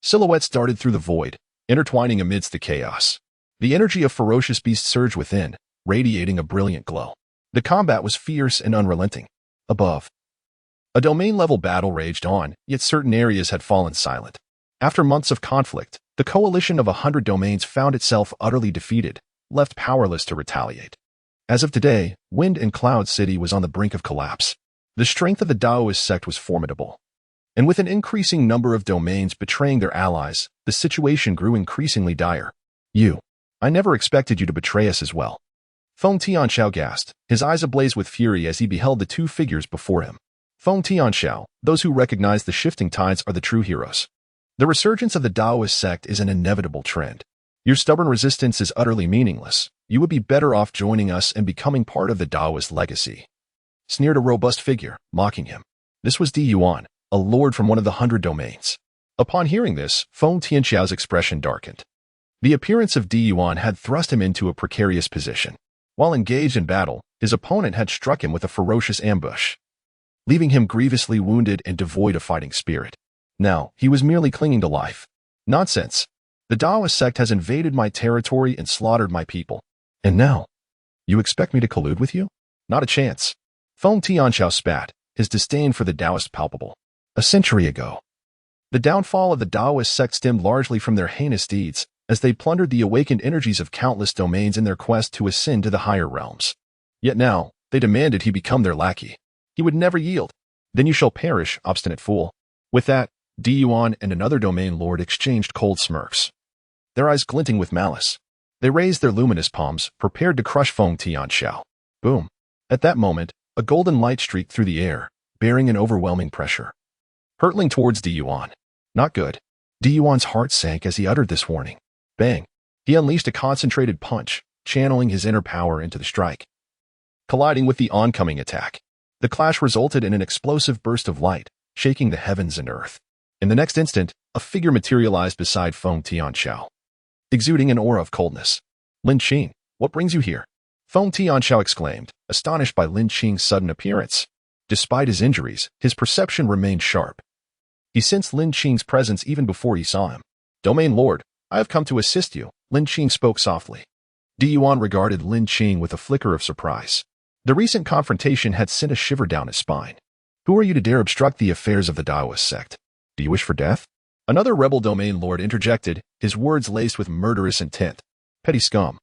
silhouettes darted through the void, intertwining amidst the chaos. The energy of ferocious beasts surged within, radiating a brilliant glow. The combat was fierce and unrelenting. Above, a domain-level battle raged on, yet certain areas had fallen silent. After months of conflict, the coalition of 100 domains found itself utterly defeated, left powerless to retaliate. As of today, Wind and Cloud City was on the brink of collapse. The strength of the Taoist sect was formidable, and with an increasing number of domains betraying their allies, the situation grew increasingly dire. I never expected you to betray us as well." Feng Tianxiao gasped, his eyes ablaze with fury as he beheld the two figures before him. Feng Tianxiao, those who recognize the shifting tides are the true heroes. The resurgence of the Taoist sect is an inevitable trend. Your stubborn resistance is utterly meaningless. You would be better off joining us and becoming part of the Taoist legacy," sneered a robust figure, mocking him. This was Di Yuan, a lord from one of the 100 domains. Upon hearing this, Feng Tianxiao's expression darkened. The appearance of Di Yuan had thrust him into a precarious position. While engaged in battle, his opponent had struck him with a ferocious ambush, leaving him grievously wounded and devoid of fighting spirit. Now, he was merely clinging to life. "Nonsense. The Taoist sect has invaded my territory and slaughtered my people. And now, you expect me to collude with you? Not a chance." Feng Tianxiao spat, his disdain for the Taoist palpable. A century ago, the downfall of the Taoist sect stemmed largely from their heinous deeds, as they plundered the awakened energies of countless domains in their quest to ascend to the higher realms. Yet now, they demanded he become their lackey. He would never yield. "Then you shall perish, obstinate fool." With that, Di Yuan and another domain lord exchanged cold smirks, their eyes glinting with malice. They raised their luminous palms, prepared to crush Feng Tianxiao. Boom. At that moment, a golden light streaked through the air, bearing an overwhelming pressure, hurtling towards Di Yuan. Not good. Di Yuan's heart sank as he uttered this warning. Bang. He unleashed a concentrated punch, channeling his inner power into the strike, colliding with the oncoming attack. The clash resulted in an explosive burst of light, shaking the heavens and earth. In the next instant, a figure materialized beside Feng Tianxiao, exuding an aura of coldness. "Lin Qing, what brings you here?" Feng Tianxiao exclaimed, astonished by Lin Qing's sudden appearance. Despite his injuries, his perception remained sharp. He sensed Lin Qing's presence even before he saw him. "Domain Lord, I have come to assist you," Lin Qing spoke softly. Di Yuan regarded Lin Qing with a flicker of surprise. The recent confrontation had sent a shiver down his spine. "Who are you to dare obstruct the affairs of the Taoist sect? Do you wish for death?" Another rebel domain lord interjected, his words laced with murderous intent. Petty scum.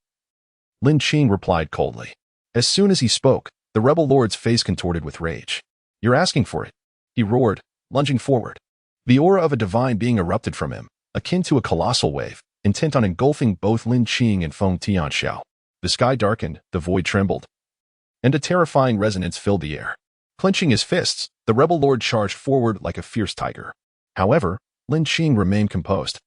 Lin Qing replied coldly. As soon as he spoke, the rebel lord's face contorted with rage. You're asking for it, he roared, lunging forward. The aura of a divine being erupted from him, akin to a colossal wave, intent on engulfing both Lin Qing and Feng Tianxiao. The sky darkened, the void trembled, and a terrifying resonance filled the air. Clenching his fists, the rebel lord charged forward like a fierce tiger. However, Lin Qing remained composed,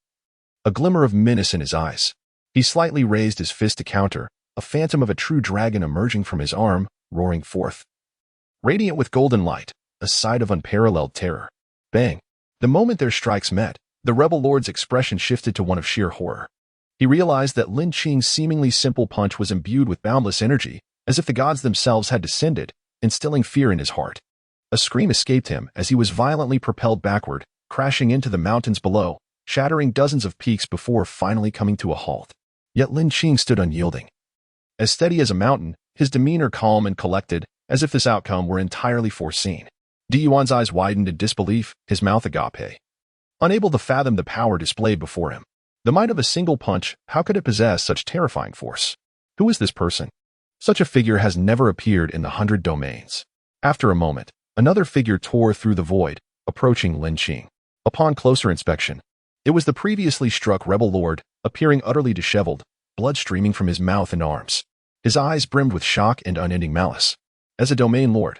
a glimmer of menace in his eyes. He slightly raised his fist to counter, a phantom of a true dragon emerging from his arm, roaring forth. Radiant with golden light, a sight of unparalleled terror. Bang! The moment their strikes met, the rebel lord's expression shifted to one of sheer horror. He realized that Lin Qing's seemingly simple punch was imbued with boundless energy, as if the gods themselves had descended, instilling fear in his heart. A scream escaped him as he was violently propelled backward, crashing into the mountains below, shattering dozens of peaks before finally coming to a halt. Yet Lin Qing stood unyielding. As steady as a mountain, his demeanor calm and collected, as if this outcome were entirely foreseen. Di Yuan's eyes widened in disbelief, his mouth agape. Unable to fathom the power displayed before him. The might of a single punch, how could it possess such terrifying force? Who is this person? Such a figure has never appeared in the 100 domains. After a moment, another figure tore through the void, approaching Lin Qing. Upon closer inspection, it was the previously struck rebel lord, appearing utterly disheveled, blood streaming from his mouth and arms. His eyes brimmed with shock and unending malice. As a domain lord,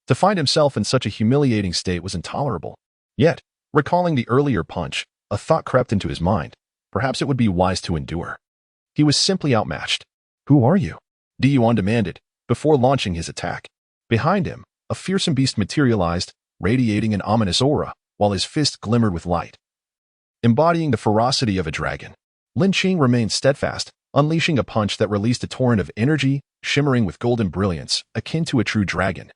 to find himself in such a humiliating state was intolerable. Yet, recalling the earlier punch, a thought crept into his mind. Perhaps it would be wise to endure. He was simply outmatched. Who are you? Di Yuan demanded, before launching his attack. Behind him, a fearsome beast materialized, radiating an ominous aura, while his fist glimmered with light. Embodying the ferocity of a dragon, Lin Qing remained steadfast, unleashing a punch that released a torrent of energy, shimmering with golden brilliance, akin to a true dragon.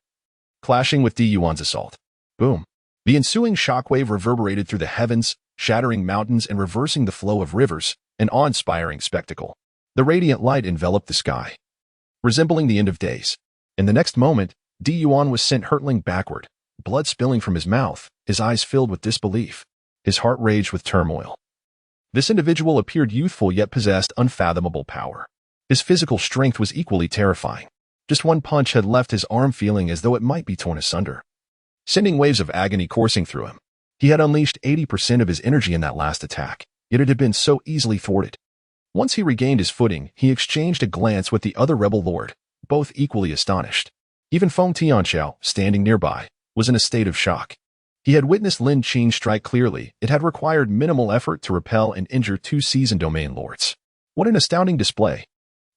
Clashing with Di Yuan's assault. Boom. The ensuing shockwave reverberated through the heavens, shattering mountains and reversing the flow of rivers, an awe-inspiring spectacle. The radiant light enveloped the sky, resembling the end of days. In the next moment, Di Yuan was sent hurtling backward, blood spilling from his mouth, his eyes filled with disbelief. His heart raged with turmoil. This individual appeared youthful yet possessed unfathomable power. His physical strength was equally terrifying. Just one punch had left his arm feeling as though it might be torn asunder, sending waves of agony coursing through him. He had unleashed 80% of his energy in that last attack, yet it had been so easily thwarted. Once he regained his footing, he exchanged a glance with the other rebel lord, both equally astonished. Even Feng Tianxiao, standing nearby, was in a state of shock. He had witnessed Lin Qing strike clearly. It had required minimal effort to repel and injure two seasoned domain lords. What an astounding display.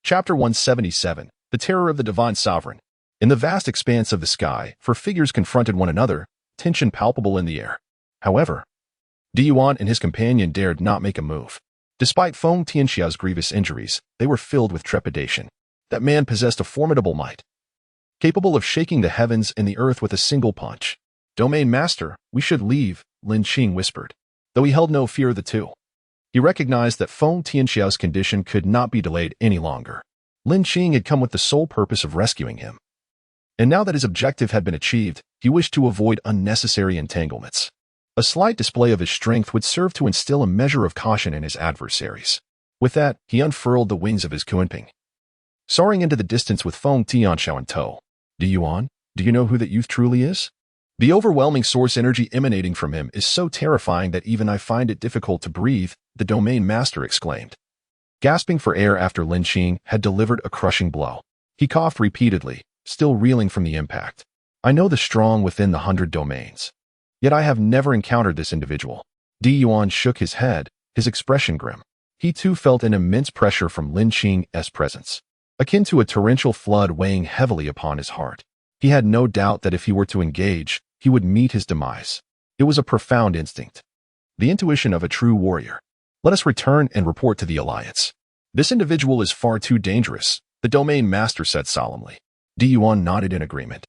Chapter 177, The Terror of the Divine Sovereign. In the vast expanse of the sky, four figures confronted one another, tension palpable in the air. However, Di Yuan and his companion dared not make a move. Despite Feng Tianxiao's grievous injuries, they were filled with trepidation. That man possessed a formidable might, capable of shaking the heavens and the earth with a single punch. Domain Master, we should leave, Lin Qing whispered, though he held no fear of the two. He recognized that Feng Tianxiao's condition could not be delayed any longer. Lin Qing had come with the sole purpose of rescuing him. And now that his objective had been achieved, he wished to avoid unnecessary entanglements. A slight display of his strength would serve to instill a measure of caution in his adversaries. With that, he unfurled the wings of his Kunping, soaring into the distance with Feng Tianxiao in tow. Di Yuan, do you know who that youth truly is? The overwhelming source energy emanating from him is so terrifying that even I find it difficult to breathe, the Domain Master exclaimed. Gasping for air after Lin Qing had delivered a crushing blow, he coughed repeatedly, still reeling from the impact. I know the strong within the 100 domains. Yet I have never encountered this individual. Di Yuan shook his head, his expression grim. He too felt an immense pressure from Lin Qing's presence, akin to a torrential flood weighing heavily upon his heart. He had no doubt that if he were to engage, he would meet his demise. It was a profound instinct, the intuition of a true warrior. Let us return and report to the Alliance. This individual is far too dangerous, the Domain Master said solemnly. Di Yuan nodded in agreement.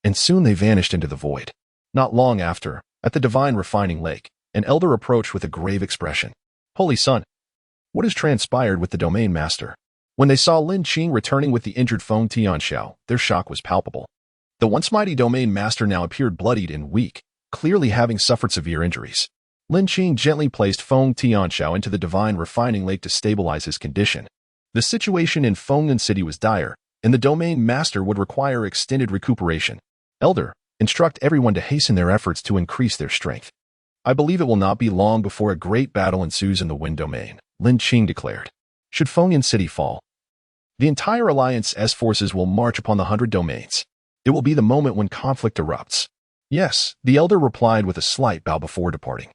And soon they vanished into the void. Not long after, at the Divine Refining Lake, an elder approached with a grave expression. Holy Son, what has transpired with the Domain Master? When they saw Lin Qing returning with the injured Feng Tianxiao, their shock was palpable. The once mighty Domain Master now appeared bloodied and weak, clearly having suffered severe injuries. Lin Qing gently placed Feng Tianxiao into the divine refining lake to stabilize his condition. The situation in Fengyan City was dire, and the domain master would require extended recuperation. Elder, instruct everyone to hasten their efforts to increase their strength. I believe it will not be long before a great battle ensues in the Wind Domain, Lin Qing declared. Should Fengyan City fall, the entire Alliance's forces will march upon the 100 domains. It will be the moment when conflict erupts. Yes, the elder replied with a slight bow before departing.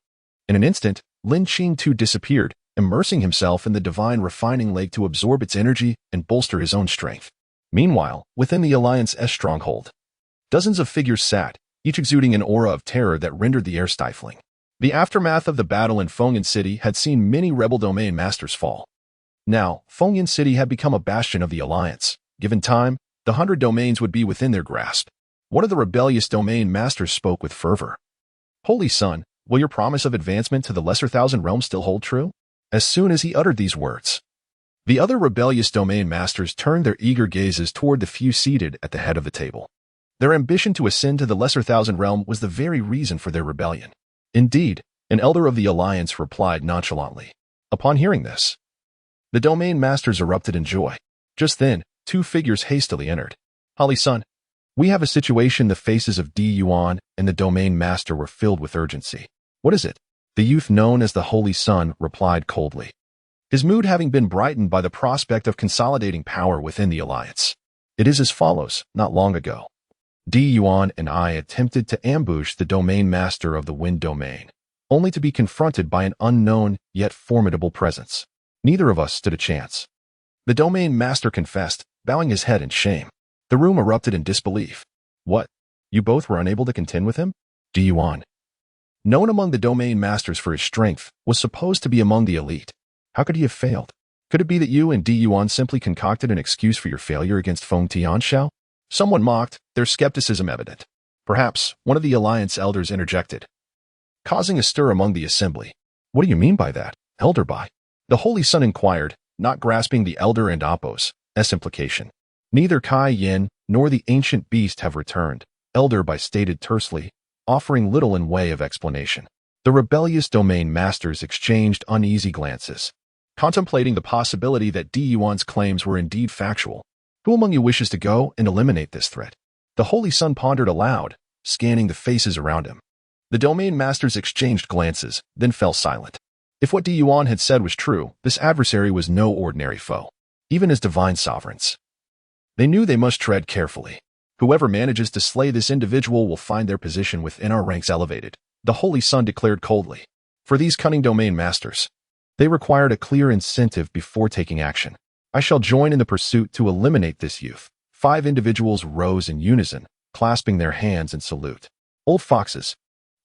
In an instant, Lin Qing too disappeared, immersing himself in the divine refining lake to absorb its energy and bolster his own strength. Meanwhile, within the Alliance's stronghold, dozens of figures sat, each exuding an aura of terror that rendered the air stifling. The aftermath of the battle in Fengyan City had seen many rebel domain masters fall. Now, Fengyan City had become a bastion of the Alliance. Given time, the 100 domains would be within their grasp. One of the rebellious domain masters spoke with fervor. Holy Sun, will your promise of advancement to the Lesser Thousand Realms still hold true? As soon as he uttered these words, the other rebellious domain masters turned their eager gazes toward the few seated at the head of the table. Their ambition to ascend to the Lesser Thousand Realm was the very reason for their rebellion. Indeed, an elder of the Alliance replied nonchalantly. Upon hearing this, the domain masters erupted in joy. Just then, two figures hastily entered. Holy Sun, we have a situation. The faces of Di Yuan and the domain master were filled with urgency. What is it? The youth known as the Holy Sun replied coldly, his mood having been brightened by the prospect of consolidating power within the Alliance. It is as follows. Not long ago, Di Yuan and I attempted to ambush the domain master of the Wind Domain, only to be confronted by an unknown yet formidable presence. Neither of us stood a chance. The domain master confessed, bowing his head in shame. The room erupted in disbelief. What? You both were unable to contend with him? Di Yuan, known among the domain masters for his strength, was supposed to be among the elite. How could he have failed? Could it be that you and Di Yuan simply concocted an excuse for your failure against Feng Tianxiao? Someone mocked, their skepticism evident. Perhaps one of the Alliance elders interjected, causing a stir among the assembly. What do you mean by that, Elder Bai? The Holy Sun inquired, not grasping the elder and Appo's implication. Neither Kai Yin nor the ancient beast have returned, Elder Bai stated tersely, offering little in way of explanation. The rebellious domain masters exchanged uneasy glances, contemplating the possibility that Di Yuan's claims were indeed factual. Who among you wishes to go and eliminate this threat? The Holy Sun pondered aloud, scanning the faces around him. The domain masters exchanged glances, then fell silent. If what Di Yuan had said was true, this adversary was no ordinary foe, even as divine sovereigns. They knew they must tread carefully. Whoever manages to slay this individual will find their position within our ranks elevated, the Holy Sun declared coldly. For these cunning domain masters, they required a clear incentive before taking action. I shall join in the pursuit to eliminate this youth. 5 individuals rose in unison, clasping their hands in salute. Old foxes.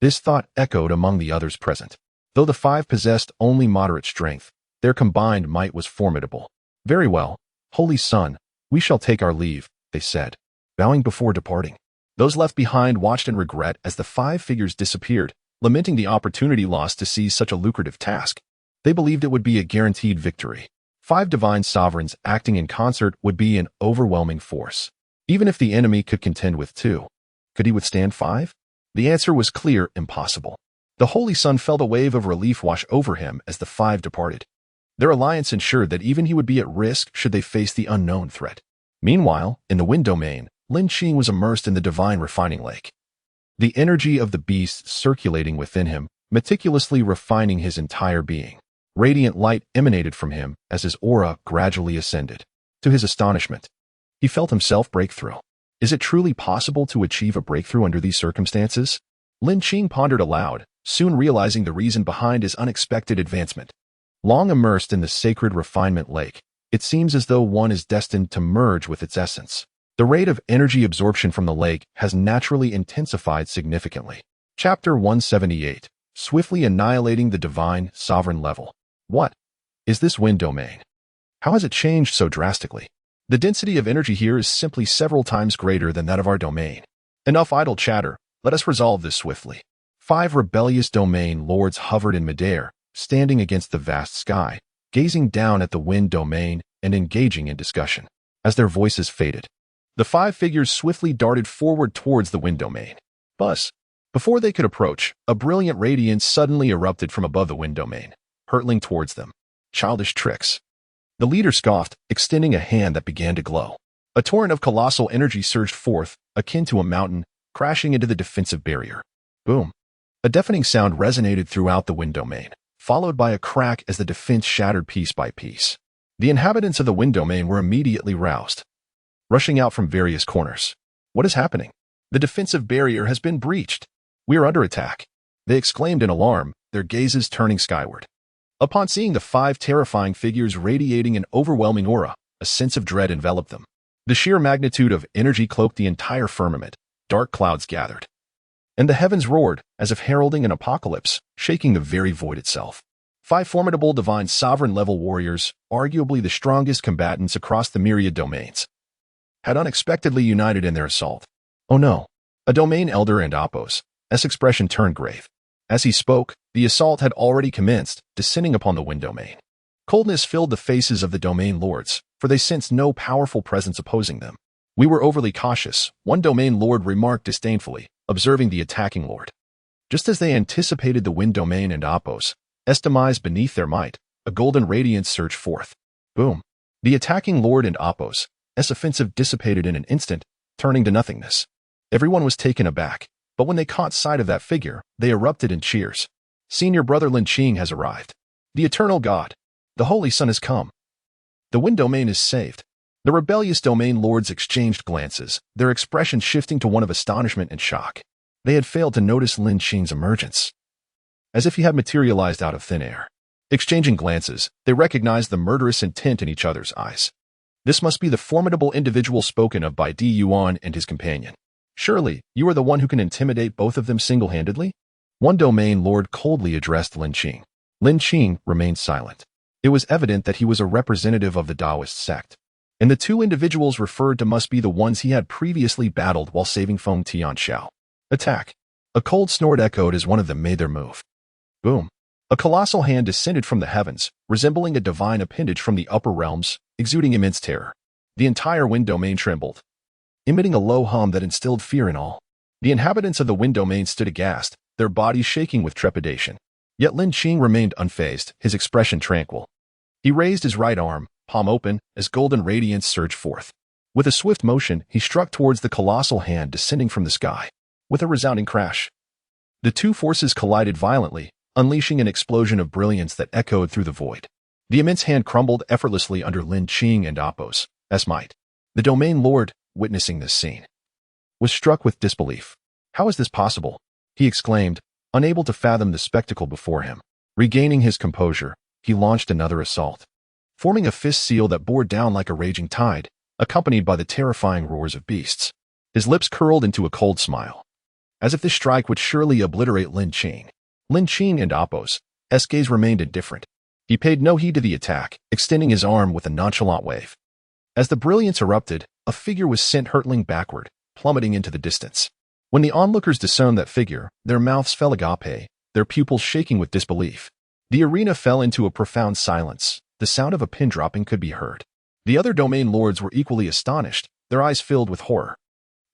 This thought echoed among the others present. Though the 5 possessed only moderate strength, their combined might was formidable. Very well, Holy Sun, we shall take our leave, they said, bowing before departing. Those left behind watched in regret as the 5 figures disappeared, lamenting the opportunity lost to seize such a lucrative task. They believed it would be a guaranteed victory. 5 divine sovereigns acting in concert would be an overwhelming force. Even if the enemy could contend with 2, could he withstand 5? The answer was clear, impossible. The Holy Sun felt a wave of relief wash over him as the 5 departed. Their alliance ensured that even he would be at risk should they face the unknown threat. Meanwhile, in the Wind Domain, Lin Qing was immersed in the divine refining lake. The energy of the beast circulating within him, meticulously refining his entire being. Radiant light emanated from him as his aura gradually ascended. To his astonishment, he felt himself break through. Is it truly possible to achieve a breakthrough under these circumstances? Lin Qing pondered aloud, soon realizing the reason behind his unexpected advancement. Long immersed in the sacred refinement lake, it seems as though one is destined to merge with its essence. The rate of energy absorption from the lake has naturally intensified significantly. Chapter 178. Swiftly annihilating the divine, sovereign level. What is this Wind Domain? How has it changed so drastically? The density of energy here is simply several times greater than that of our domain. Enough idle chatter, let us resolve this swiftly. 5 rebellious domain lords hovered in midair, standing against the vast sky, gazing down at the Wind Domain and engaging in discussion. As their voices faded, the 5 figures swiftly darted forward towards the Wind Domain. Buzz, Before they could approach, a brilliant radiance suddenly erupted from above the wind domain, hurtling towards them. Childish tricks. The leader scoffed, extending a hand that began to glow. A torrent of colossal energy surged forth, akin to a mountain, crashing into the defensive barrier. Boom. A deafening sound resonated throughout the wind domain, followed by a crack as the defense shattered piece by piece. The inhabitants of the wind domain were immediately roused, rushing out from various corners. What is happening? The defensive barrier has been breached. We are under attack, they exclaimed in alarm, their gazes turning skyward. Upon seeing the 5 terrifying figures radiating an overwhelming aura, a sense of dread enveloped them. The sheer magnitude of energy cloaked the entire firmament. Dark clouds gathered, and the heavens roared, as if heralding an apocalypse, shaking the very void itself. 5 formidable divine sovereign-level warriors, arguably the strongest combatants across the myriad domains, had unexpectedly united in their assault. Oh no! A domain elder and Appos' expression turned grave. As he spoke, the assault had already commenced, descending upon the wind domain. Coldness filled the faces of the domain lords, for they sensed no powerful presence opposing them. We were overly cautious, one domain lord remarked disdainfully, observing the attacking lord. Just as they anticipated, the wind domain and Appos' demise beneath their might, a golden radiance surged forth. Boom. The attacking lord and Appos' offensive dissipated in an instant, turning to nothingness. Everyone was taken aback, but when they caught sight of that figure, they erupted in cheers. Senior brother Lin Qing has arrived. The eternal god, the Holy Sun has come. The wind domain is saved. The rebellious domain lords exchanged glances, their expression shifting to one of astonishment and shock. They had failed to notice Lin Qing's emergence, as if he had materialized out of thin air. Exchanging glances, they recognized the murderous intent in each other's eyes. This must be the formidable individual spoken of by Di Yuan and his companion. Surely, you are the one who can intimidate both of them single-handedly? One domain lord coldly addressed Lin Qing. Lin Qing remained silent. It was evident that he was a representative of the Taoist sect, and the 2 individuals referred to must be the ones he had previously battled while saving Feng Tianxiao. Attack! A cold snort echoed as one of them made their move. Boom! A colossal hand descended from the heavens, resembling a divine appendage from the upper realms, exuding immense terror. The entire wind domain trembled, emitting a low hum that instilled fear in all. The inhabitants of the wind domain stood aghast, their bodies shaking with trepidation. Yet Lin Qing remained unfazed, his expression tranquil. He raised his right arm, palm open, as golden radiance surged forth. With a swift motion, he struck towards the colossal hand descending from the sky. With a resounding crash, the 2 forces collided violently, unleashing an explosion of brilliance that echoed through the void. The immense hand crumbled effortlessly under Lin Qing and Appos' might. The domain lord, witnessing this scene, was struck with disbelief. How is this possible? He exclaimed, unable to fathom the spectacle before him. Regaining his composure, he launched another assault, forming a fist seal that bore down like a raging tide, accompanied by the terrifying roars of beasts. His lips curled into a cold smile, as if this strike would surely obliterate Lin Qing. Lin Qing and Appos' gaze remained indifferent. He paid no heed to the attack, extending his arm with a nonchalant wave. As the brilliance erupted, a figure was sent hurtling backward, plummeting into the distance. When the onlookers discerned that figure, their mouths fell agape, their pupils shaking with disbelief. The arena fell into a profound silence. The sound of a pin dropping could be heard. The other domain lords were equally astonished, their eyes filled with horror.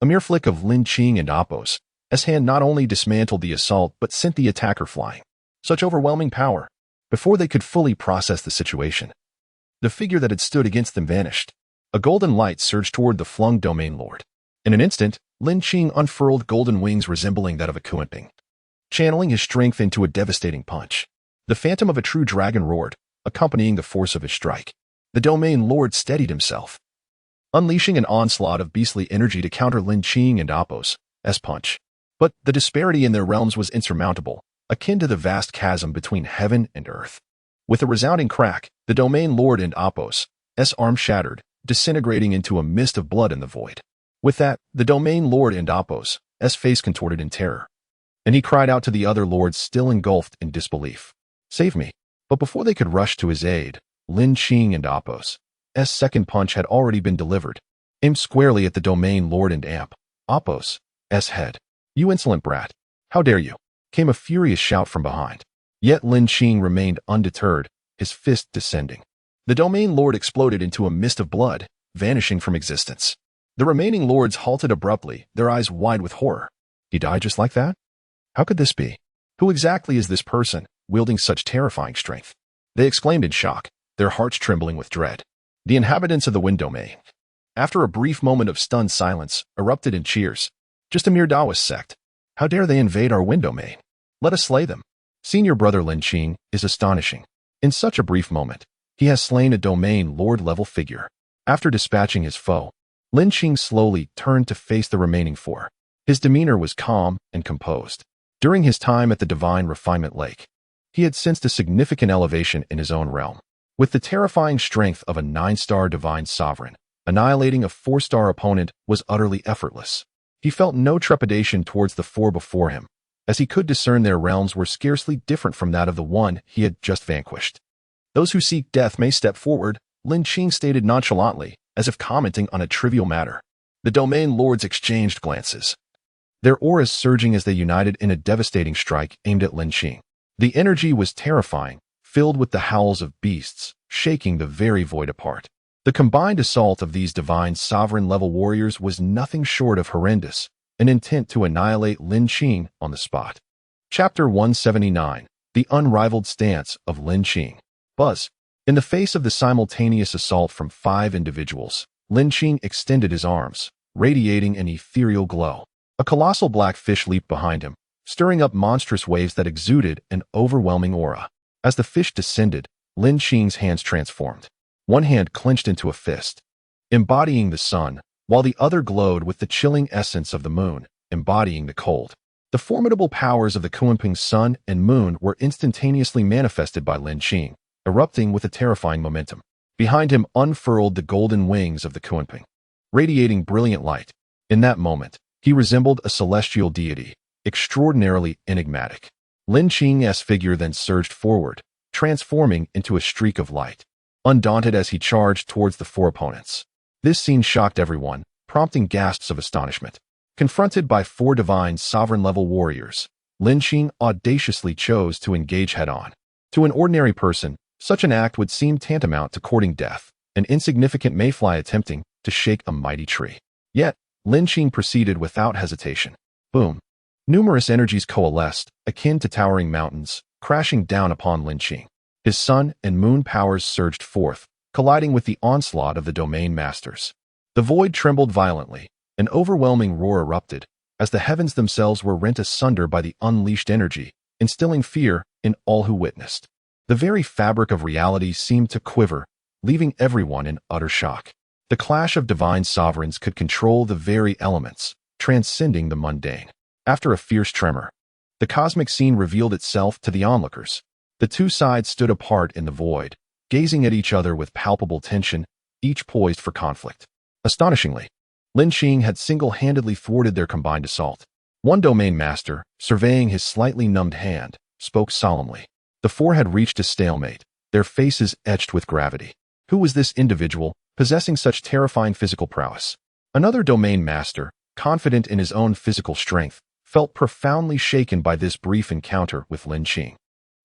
A mere flick of Lin Qing and Appos' hand not only dismantled the assault but sent the attacker flying. Such overwhelming power. Before they could fully process the situation, the figure that had stood against them vanished. A golden light surged toward the flung domain lord. In an instant, Lin Qing unfurled golden wings resembling that of a Kuanping, channeling his strength into a devastating punch. The phantom of a true dragon roared, accompanying the force of his strike. The domain lord steadied himself, unleashing an onslaught of beastly energy to counter Lin Qing and Appos' punch. But the disparity in their realms was insurmountable, akin to the vast chasm between heaven and earth. With a resounding crack, the domain lord and Appos' arm shattered, disintegrating into a mist of blood in the void. With that, the domain lord and Appos' face contorted in terror, and he cried out to the other lords still engulfed in disbelief. Save me. But before they could rush to his aid, Lin Qing and Appos' second punch had already been delivered, aimed squarely at the domain lord and Appos' head. You insolent brat! How dare you! Came a furious shout from behind. Yet Lin Qing remained undeterred, his fist descending. The domain lord exploded into a mist of blood, vanishing from existence. The remaining lords halted abruptly, their eyes wide with horror. He died just like that? How could this be? Who exactly is this person, wielding such terrifying strength? They exclaimed in shock, their hearts trembling with dread. The inhabitants of the Wind Domain, after a brief moment of stunned silence, erupted in cheers. Just a mere Taoist sect. How dare they invade our Wind Domain? Let us slay them. Senior brother Lin Qing is astonishing. In such a brief moment, he has slain a domain lord-level figure. After dispatching his foe, Lin Qing slowly turned to face the remaining four. His demeanor was calm and composed. During his time at the Divine Refinement Lake, he had sensed a significant elevation in his own realm. With the terrifying strength of a 9-star divine sovereign, annihilating a 4-star opponent was utterly effortless. He felt no trepidation towards the four before him, as he could discern their realms were scarcely different from that of the one he had just vanquished. Those who seek death may step forward, Lin Qing stated nonchalantly, as if commenting on a trivial matter. The domain lords exchanged glances, their auras surging as they united in a devastating strike aimed at Lin Qing. The energy was terrifying, filled with the howls of beasts, shaking the very void apart. The combined assault of these divine sovereign-level warriors was nothing short of horrendous, an intent to annihilate Lin Qing on the spot. Chapter 179. The Unrivaled Stance of Lin Qing. Buzz. In the face of the simultaneous assault from 5 individuals, Lin Qing extended his arms, radiating an ethereal glow. A colossal black fish leaped behind him, stirring up monstrous waves that exuded an overwhelming aura. As the fish descended, Lin Qing's hands transformed. One hand clenched into a fist, embodying the sun, while the other glowed with the chilling essence of the moon, embodying the cold. The formidable powers of the Kunping sun and moon were instantaneously manifested by Lin Qing, erupting with a terrifying momentum. Behind him unfurled the golden wings of the Kunping, radiating brilliant light. In that moment, he resembled a celestial deity, extraordinarily enigmatic. Lin Qing's figure then surged forward, transforming into a streak of light, undaunted as he charged towards the 4 opponents. This scene shocked everyone, prompting gasps of astonishment. Confronted by 4 divine sovereign-level warriors, Lin Qing audaciously chose to engage head-on. To an ordinary person, such an act would seem tantamount to courting death, an insignificant mayfly attempting to shake a mighty tree. Yet, Lin Qing proceeded without hesitation. Boom. Numerous energies coalesced, akin to towering mountains, crashing down upon Lin Qing. His sun and moon powers surged forth, colliding with the onslaught of the domain masters. The void trembled violently. An overwhelming roar erupted, as the heavens themselves were rent asunder by the unleashed energy, instilling fear in all who witnessed. The very fabric of reality seemed to quiver, leaving everyone in utter shock. The clash of divine sovereigns could control the very elements, transcending the mundane. After a fierce tremor, the cosmic scene revealed itself to the onlookers. The 2 sides stood apart in the void, gazing at each other with palpable tension, each poised for conflict. Astonishingly, Lin Qing had single-handedly thwarted their combined assault. One domain master, surveying his slightly numbed hand, spoke solemnly. The 4 had reached a stalemate, their faces etched with gravity. Who was this individual, possessing such terrifying physical prowess? Another domain master, confident in his own physical strength, felt profoundly shaken by this brief encounter with Lin Qing.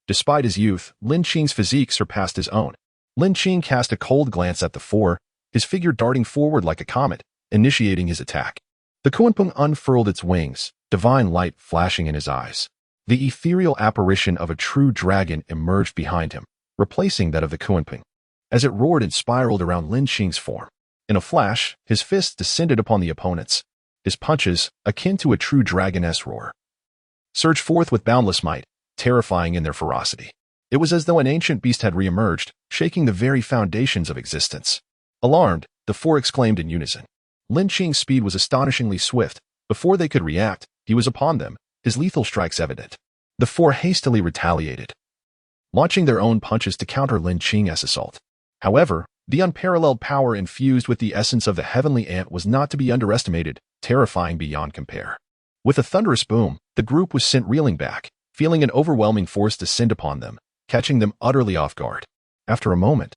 Despite his youth, Lin Qing's physique surpassed his own. Lin Qing cast a cold glance at the 4, his figure darting forward like a comet, initiating his attack. The Kunpeng unfurled its wings, divine light flashing in his eyes. The ethereal apparition of a true dragon emerged behind him, replacing that of the Kunpeng, as it roared and spiraled around Lin Qing's form. In a flash, his fists descended upon the opponents. His punches, akin to a true dragoness roar, surged forth with boundless might, terrifying in their ferocity. It was as though an ancient beast had re-emerged, shaking the very foundations of existence. Alarmed, the 4 exclaimed in unison. Lin Qing's speed was astonishingly swift. Before they could react, he was upon them, his lethal strikes evident. The 4 hastily retaliated, launching their own punches to counter Lin Qing's assault. However, the unparalleled power infused with the essence of the heavenly ant was not to be underestimated, terrifying beyond compare. With a thunderous boom, the group was sent reeling back, feeling an overwhelming force descend upon them, catching them utterly off guard. After a moment,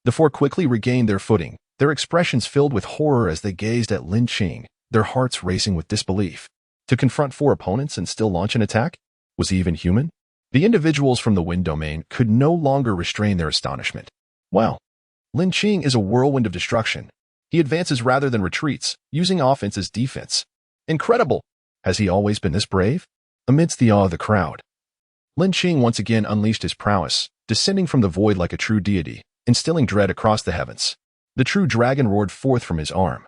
the 4 quickly regained their footing, their expressions filled with horror as they gazed at Lin Qing, their hearts racing with disbelief. To confront 4 opponents and still launch an attack? Was he even human? The individuals from the Wind Domain could no longer restrain their astonishment. Wow! Lin Qing is a whirlwind of destruction. He advances rather than retreats, using offense as defense. Incredible! Has he always been this brave? amidst the awe of the crowd. Lin Qing once again unleashed his prowess, descending from the void like a true deity, instilling dread across the heavens. The true dragon roared forth from his arm,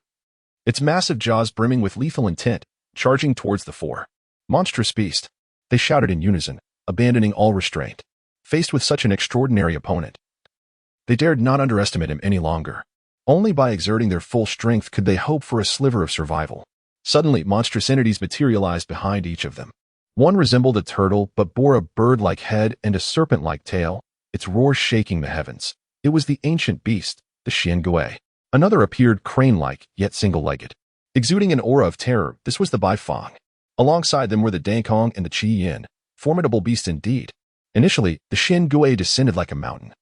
its massive jaws brimming with lethal intent, charging towards the four. Monstrous beast, they shouted in unison, abandoning all restraint. Faced with such an extraordinary opponent, they dared not underestimate him any longer. Only by exerting their full strength could they hope for a sliver of survival. Suddenly, monstrous entities materialized behind each of them. One resembled a turtle but bore a bird-like head and a serpent-like tail, its roar shaking the heavens. It was the ancient beast, the Xian Gui. Another appeared crane-like, yet single-legged. Exuding an aura of terror, this was the Baifang. Alongside them were the Dankong and the Qi Yin, formidable beasts indeed. Initially, the Xian Gui descended like a mountain,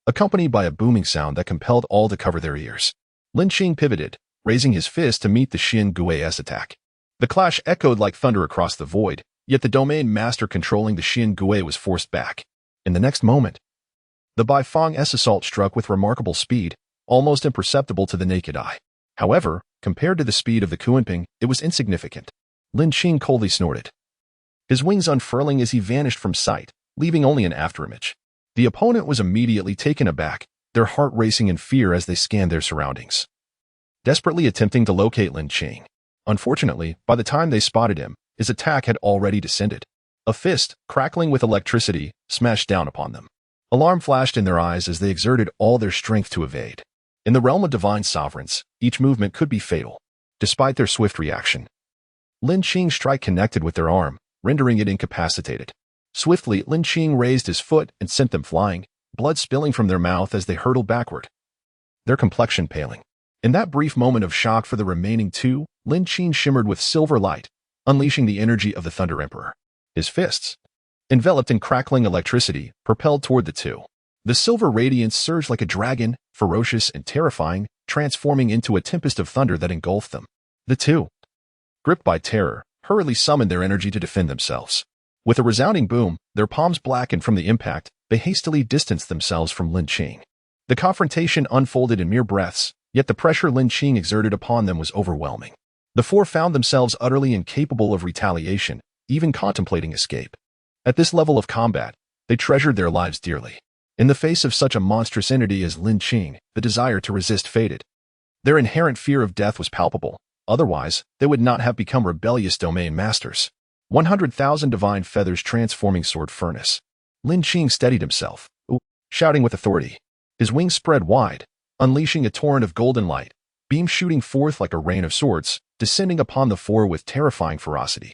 accompanied by a booming sound that compelled all to cover their ears. Lin Qing pivoted, raising his fist to meet the Xian Gui's attack. The clash echoed like thunder across the void, yet the domain master controlling the Xian Gui was forced back. In the next moment, the Baifang's assault struck with remarkable speed, almost imperceptible to the naked eye. However, compared to the speed of the Kunping, it was insignificant. Lin Qing coldly snorted, his wings unfurling as he vanished from sight, leaving only an afterimage. The opponent was immediately taken aback, their heart racing in fear as they scanned their surroundings, desperately attempting to locate Lin Qing. Unfortunately, by the time they spotted him, his attack had already descended. A fist, crackling with electricity, smashed down upon them. Alarm flashed in their eyes as they exerted all their strength to evade. In the realm of divine sovereigns, each movement could be fatal. Despite their swift reaction, Lin Qing's strike connected with their arm, rendering it incapacitated. Swiftly, Lin Qing raised his foot and sent them flying, blood spilling from their mouth as they hurtled backward, their complexion paling. In that brief moment of shock for the remaining two, Lin Qing shimmered with silver light, unleashing the energy of the Thunder Emperor. His fists, enveloped in crackling electricity, propelled toward the two. The silver radiance surged like a dragon, ferocious and terrifying, transforming into a tempest of thunder that engulfed them. The two, gripped by terror, hurriedly summoned their energy to defend themselves. With a resounding boom, their palms blackened from the impact, they hastily distanced themselves from Lin Qing. The confrontation unfolded in mere breaths, yet the pressure Lin Qing exerted upon them was overwhelming. The four found themselves utterly incapable of retaliation, even contemplating escape. At this level of combat, they treasured their lives dearly. In the face of such a monstrous entity as Lin Qing, the desire to resist faded. Their inherent fear of death was palpable. Otherwise, they would not have become rebellious domain masters. 100,000 divine feathers transforming sword furnace. Lin Qing steadied himself, shouting with authority. His wings spread wide, unleashing a torrent of golden light, beams shooting forth like a rain of swords, descending upon the four with terrifying ferocity.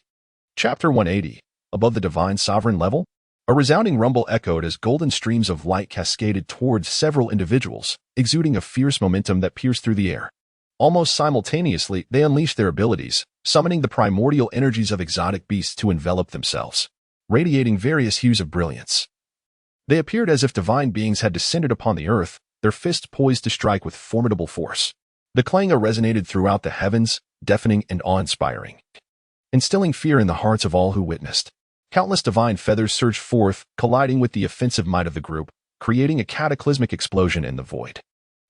Chapter 180. Above the divine sovereign level? A resounding rumble echoed as golden streams of light cascaded towards several individuals, exuding a fierce momentum that pierced through the air. Almost simultaneously, they unleashed their abilities, summoning the primordial energies of exotic beasts to envelop themselves, radiating various hues of brilliance. They appeared as if divine beings had descended upon the earth, their fists poised to strike with formidable force. The clangor resonated throughout the heavens, deafening and awe-inspiring, instilling fear in the hearts of all who witnessed. Countless divine feathers surged forth, colliding with the offensive might of the group, creating a cataclysmic explosion in the void.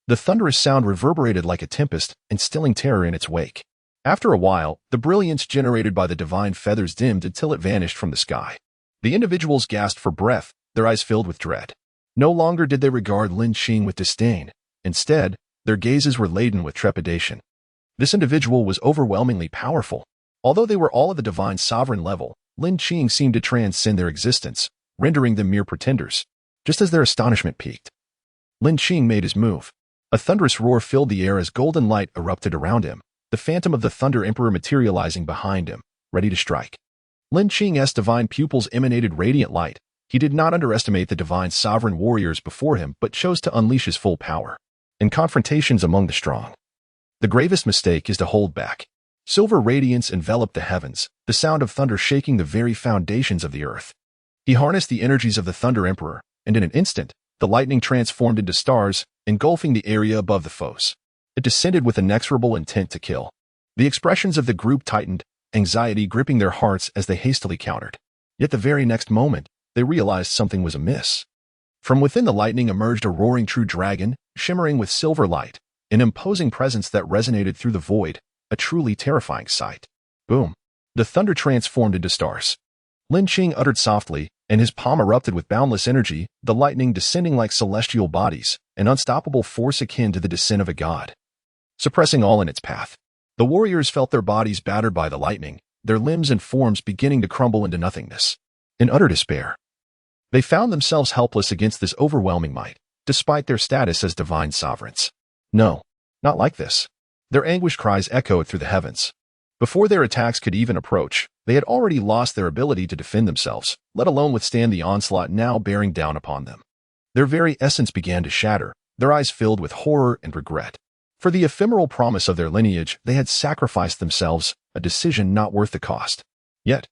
The thunderous sound reverberated like a tempest, instilling terror in its wake. After a while, the brilliance generated by the divine feathers dimmed until it vanished from the sky. The individuals gasped for breath, their eyes filled with dread. No longer did they regard Lin Qing with disdain. Instead, their gazes were laden with trepidation. This individual was overwhelmingly powerful. Although they were all at the divine sovereign level, Lin Qing seemed to transcend their existence, rendering them mere pretenders. Just as their astonishment peaked, Lin Qing made his move. A thunderous roar filled the air as golden light erupted around him, the phantom of the Thunder Emperor materializing behind him, ready to strike. Lin Qing's divine pupils emanated radiant light. He did not underestimate the divine sovereign warriors before him but chose to unleash his full power. In confrontations among the strong, the gravest mistake is to hold back. Silver radiance enveloped the heavens, the sound of thunder shaking the very foundations of the earth. He harnessed the energies of the Thunder Emperor, and in an instant, the lightning transformed into stars, engulfing the area above the foes. It descended with inexorable intent to kill. The expressions of the group tightened, anxiety gripping their hearts as they hastily countered. Yet the very next moment, they realized something was amiss. From within the lightning emerged a roaring true dragon, shimmering with silver light, an imposing presence that resonated through the void, a truly terrifying sight. Boom! The thunder transformed into stars. Lin Qing uttered softly, and his palm erupted with boundless energy, the lightning descending like celestial bodies, an unstoppable force akin to the descent of a god, suppressing all in its path. The warriors felt their bodies battered by the lightning, their limbs and forms beginning to crumble into nothingness. In utter despair, they found themselves helpless against this overwhelming might, despite their status as divine sovereigns. No, not like this. Their anguished cries echoed through the heavens. Before their attacks could even approach, they had already lost their ability to defend themselves, let alone withstand the onslaught now bearing down upon them. Their very essence began to shatter, their eyes filled with horror and regret. For the ephemeral promise of their lineage, they had sacrificed themselves, a decision not worth the cost. Yet,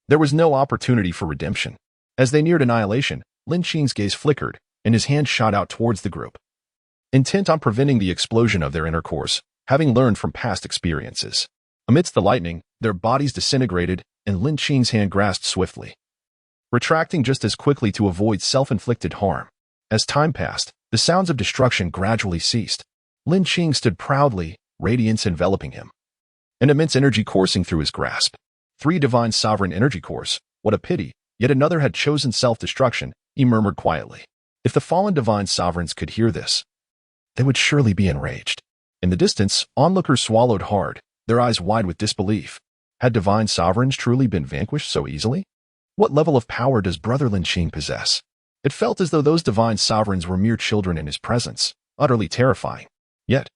there was no opportunity for redemption. As they neared annihilation, Lin Qing's gaze flickered, and his hand shot out towards the group. Intent on preventing the explosion of their intercourse, having learned from past experiences. Amidst the lightning, their bodies disintegrated, and Lin Qing's hand grasped swiftly, retracting just as quickly to avoid self-inflicted harm. As time passed, the sounds of destruction gradually ceased. Lin Qing stood proudly, radiance enveloping him, an immense energy coursing through his grasp. 3 divine sovereign energy cores, what a pity, yet another had chosen self-destruction, he murmured quietly. If the fallen divine sovereigns could hear this, they would surely be enraged. In the distance, onlookers swallowed hard, their eyes wide with disbelief. Had divine sovereigns truly been vanquished so easily? What level of power does Brother Lin Qing possess? It felt as though those divine sovereigns were mere children in his presence, utterly terrifying. Yet,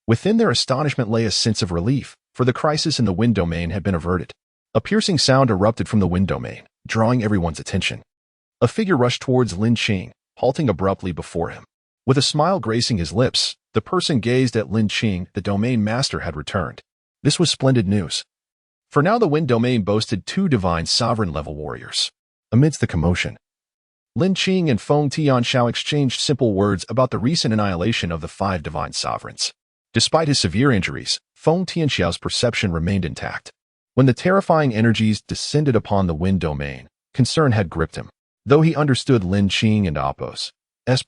within their astonishment lay a sense of relief, for the crisis in the wind domain had been averted. A piercing sound erupted from the wind domain, drawing everyone's attention. A figure rushed towards Lin Qing, halting abruptly before him. With a smile gracing his lips, the person gazed at Lin Qing. The domain master had returned. This was splendid news. For now the wind domain boasted 2 divine sovereign-level warriors. Amidst the commotion, Lin Qing and Feng Tianxiao exchanged simple words about the recent annihilation of the 5 divine sovereigns. Despite his severe injuries, Feng Tianxiao's perception remained intact. When the terrifying energies descended upon the wind domain, concern had gripped him. Though he understood Lin Qing and Apos'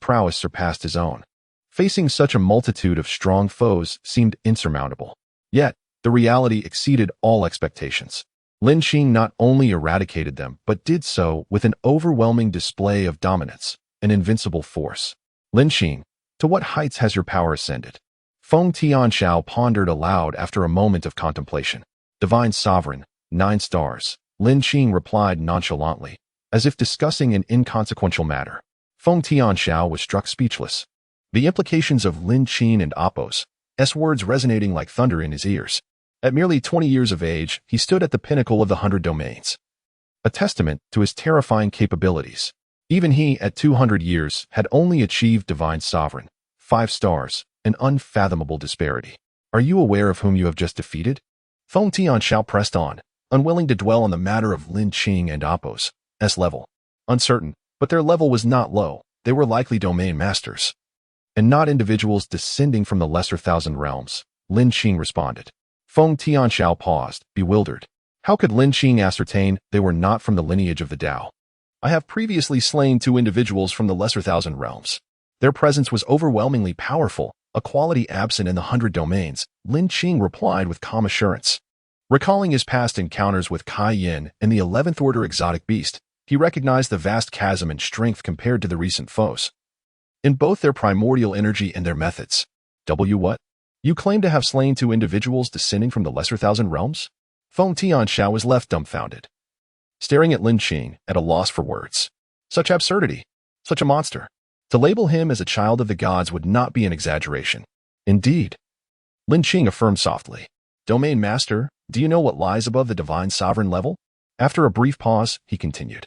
prowess surpassed his own, facing such a multitude of strong foes seemed insurmountable. Yet, the reality exceeded all expectations. Lin Qing not only eradicated them, but did so with an overwhelming display of dominance, an invincible force. Lin Qing, to what heights has your power ascended? Feng Tianxiao pondered aloud after a moment of contemplation. Divine Sovereign, 9 stars. Lin Qing replied nonchalantly, as if discussing an inconsequential matter. Feng Tianxiao was struck speechless. The implications of Lin Qing and Apos' words resonating like thunder in his ears. At merely 20 years of age, he stood at the pinnacle of the 100 domains, a testament to his terrifying capabilities. Even he, at 200 years, had only achieved Divine Sovereign, 5 stars, an unfathomable disparity. Are you aware of whom you have just defeated? Feng Tianxiao pressed on, unwilling to dwell on the matter of Lin Qing and Apos' level. Uncertain, but their level was not low. They were likely domain masters, and not individuals descending from the lesser thousand realms. Lin Qing responded. Feng Tianxiao paused, bewildered. How could Lin Qing ascertain they were not from the lineage of the Tao? I have previously slain 2 individuals from the lesser thousand realms. Their presence was overwhelmingly powerful, a quality absent in the 100 domains, Lin Qing replied with calm assurance. Recalling his past encounters with Kai Yin and the 11th Order exotic beast, he recognized the vast chasm in strength compared to the recent foes. In both their primordial energy and their methods. What? You claim to have slain 2 individuals descending from the lesser thousand realms? Feng Tianxiao was left dumbfounded, staring at Lin Qing, at a loss for words. Such absurdity. Such a monster. To label him as a child of the gods would not be an exaggeration. Indeed. Lin Qing affirmed softly. Domain Master, do you know what lies above the divine sovereign level? After a brief pause, he continued.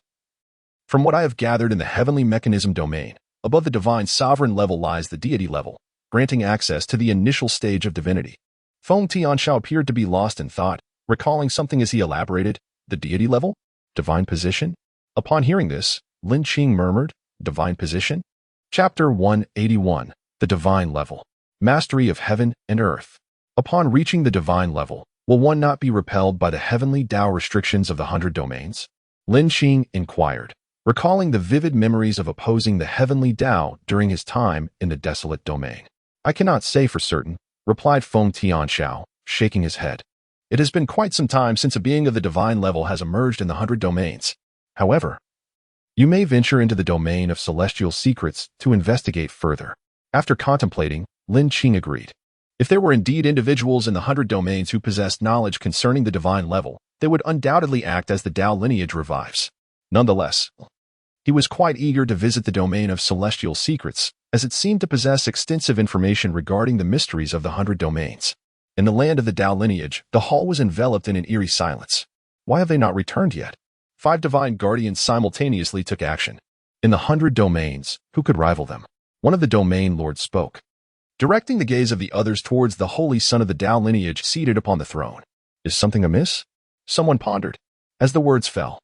From what I have gathered in the heavenly mechanism domain, above the divine sovereign level lies the deity level, granting access to the initial stage of divinity. Feng Tianxiao appeared to be lost in thought, recalling something as he elaborated. The deity level? Divine position? Upon hearing this, Lin Qing murmured, Divine position? Chapter 181, The Divine Level. Mastery of Heaven and Earth. Upon reaching the divine level, will one not be repelled by the heavenly Tao restrictions of the 100 domains? Lin Qing inquired, recalling the vivid memories of opposing the heavenly Tao during his time in the desolate domain. I cannot say for certain, replied Feng Tianxiao, shaking his head. It has been quite some time since a being of the divine level has emerged in the 100 domains. However, you may venture into the domain of celestial secrets to investigate further. After contemplating, Lin Qing agreed. If there were indeed individuals in the 100 domains who possessed knowledge concerning the divine level, they would undoubtedly act as the Tao lineage revives. Nonetheless, he was quite eager to visit the domain of celestial secrets, as it seemed to possess extensive information regarding the mysteries of the 100 domains. In the land of the Tao lineage, the hall was enveloped in an eerie silence. Why have they not returned yet? 5 divine guardians simultaneously took action. In the 100 domains, who could rival them? One of the domain lords spoke, directing the gaze of the others towards the holy son of the Tao lineage seated upon the throne. Is something amiss? Someone pondered. As the words fell,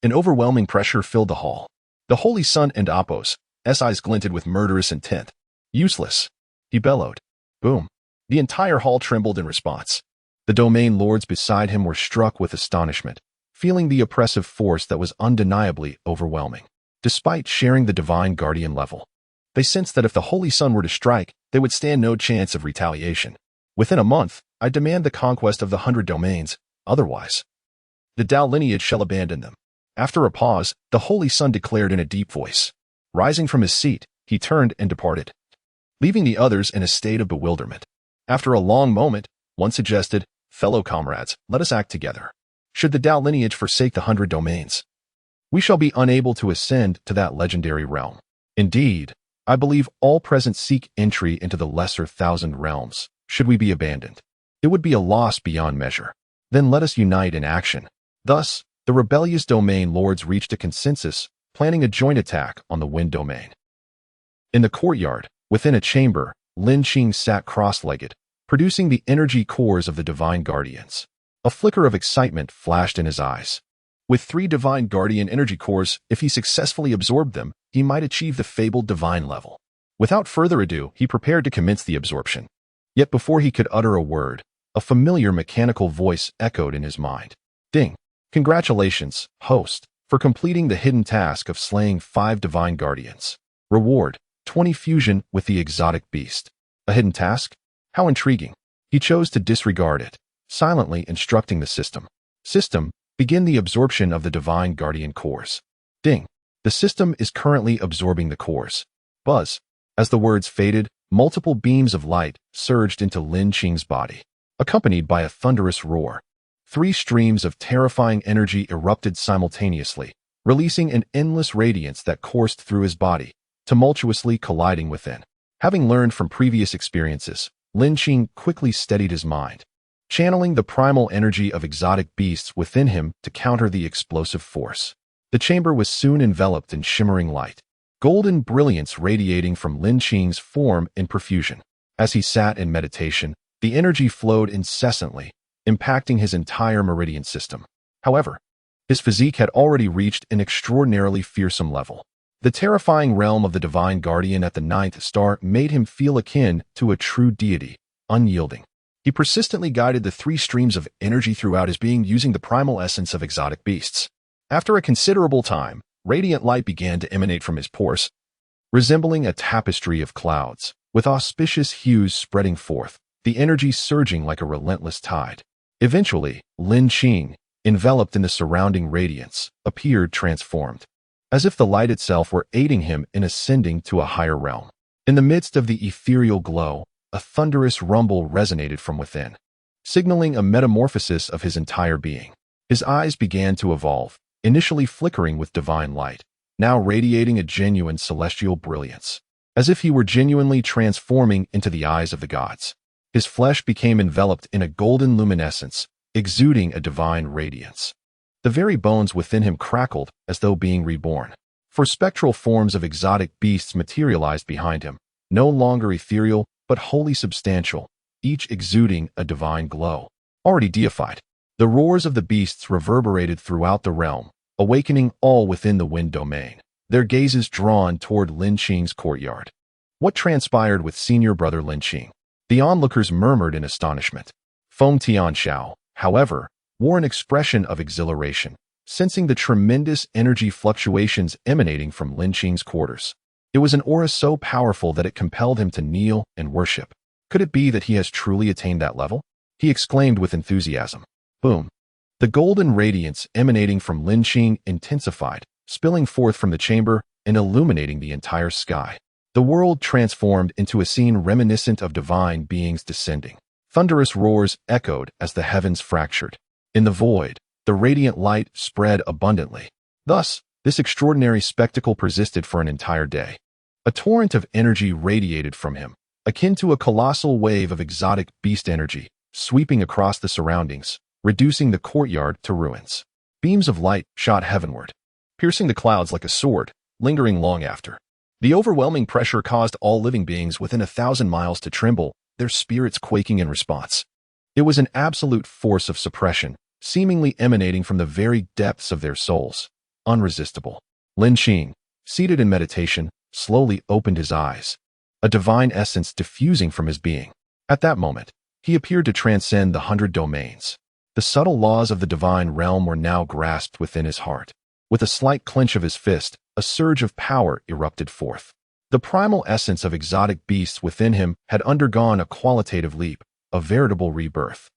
an overwhelming pressure filled the hall. The holy son and Apos, his eyes glinted with murderous intent. Useless, he bellowed. Boom. The entire hall trembled in response. The domain lords beside him were struck with astonishment, feeling the oppressive force that was undeniably overwhelming. Despite sharing the divine guardian level, they sensed that if the holy son were to strike, they would stand no chance of retaliation. Within a month, I demand the conquest of the 100 domains, otherwise the Tao lineage shall abandon them. After a pause, the holy son declared in a deep voice. Rising from his seat, he turned and departed, leaving the others in a state of bewilderment. After a long moment, one suggested, fellow comrades, let us act together. Should the Tao lineage forsake the 100 domains, we shall be unable to ascend to that legendary realm. Indeed, I believe all present seek entry into the lesser 1,000 realms. Should we be abandoned, it would be a loss beyond measure. Then let us unite in action. Thus, the rebellious domain lords reached a consensus, planning a joint attack on the wind domain. In the courtyard, within a chamber, Lin Qing sat cross-legged, producing the energy cores of the divine guardians. A flicker of excitement flashed in his eyes. With 3 divine guardian energy cores, if he successfully absorbed them, he might achieve the fabled divine level. Without further ado, he prepared to commence the absorption. Yet before he could utter a word, a familiar mechanical voice echoed in his mind. Ding! Congratulations, host, for completing the hidden task of slaying 5 divine guardians. Reward, 20 fusion with the exotic beast. A hidden task? How intriguing. He chose to disregard it, silently instructing the system. System, begin the absorption of the divine guardian cores. Ding! The system is currently absorbing the cores. Buzz! As the words faded, multiple beams of light surged into Lin Qing's body, accompanied by a thunderous roar. 3 streams of terrifying energy erupted simultaneously, releasing an endless radiance that coursed through his body, tumultuously colliding within. Having learned from previous experiences, Lin Qing quickly steadied his mind, channeling the primal energy of exotic beasts within him to counter the explosive force. The chamber was soon enveloped in shimmering light, golden brilliance radiating from Lin Qing's form in profusion. As he sat in meditation, the energy flowed incessantly, impacting his entire meridian system. However, his physique had already reached an extraordinarily fearsome level. The terrifying realm of the divine guardian at the 9th star made him feel akin to a true deity, unyielding. He persistently guided the 3 streams of energy throughout his being using the primal essence of exotic beasts. After a considerable time, radiant light began to emanate from his pores, resembling a tapestry of clouds, with auspicious hues spreading forth, the energy surging like a relentless tide. Eventually, Lin Qing, enveloped in the surrounding radiance, appeared transformed, as if the light itself were aiding him in ascending to a higher realm. In the midst of the ethereal glow, a thunderous rumble resonated from within, signaling a metamorphosis of his entire being. His eyes began to evolve, initially flickering with divine light, now radiating a genuine celestial brilliance, as if he were genuinely transforming into the eyes of the gods. His flesh became enveloped in a golden luminescence, exuding a divine radiance. The very bones within him crackled as though being reborn. For spectral forms of exotic beasts materialized behind him, no longer ethereal, but wholly substantial, each exuding a divine glow. Already deified, the roars of the beasts reverberated throughout the realm, awakening all within the wind domain, their gazes drawn toward Lin Qing's courtyard. What transpired with senior brother Lin Qing? The onlookers murmured in astonishment. Feng Tianxiao, however, wore an expression of exhilaration, sensing the tremendous energy fluctuations emanating from Lin Qing's quarters. It was an aura so powerful that it compelled him to kneel and worship. Could it be that he has truly attained that level? he exclaimed with enthusiasm. Boom! The golden radiance emanating from Lin Qing intensified, spilling forth from the chamber and illuminating the entire sky. The world transformed into a scene reminiscent of divine beings descending. Thunderous roars echoed as the heavens fractured. In the void, the radiant light spread abundantly. Thus, this extraordinary spectacle persisted for an entire day. A torrent of energy radiated from him, akin to a colossal wave of exotic beast energy, sweeping across the surroundings, reducing the courtyard to ruins. Beams of light shot heavenward, piercing the clouds like a sword, lingering long after. The overwhelming pressure caused all living beings within 1,000 miles to tremble, their spirits quaking in response. It was an absolute force of suppression, seemingly emanating from the very depths of their souls. Unresistible. Lin Qing, seated in meditation, slowly opened his eyes, a divine essence diffusing from his being. At that moment, he appeared to transcend the 100 domains. The subtle laws of the divine realm were now grasped within his heart. With a slight clench of his fist, a surge of power erupted forth. The primal essence of exotic beasts within him had undergone a qualitative leap, a veritable rebirth.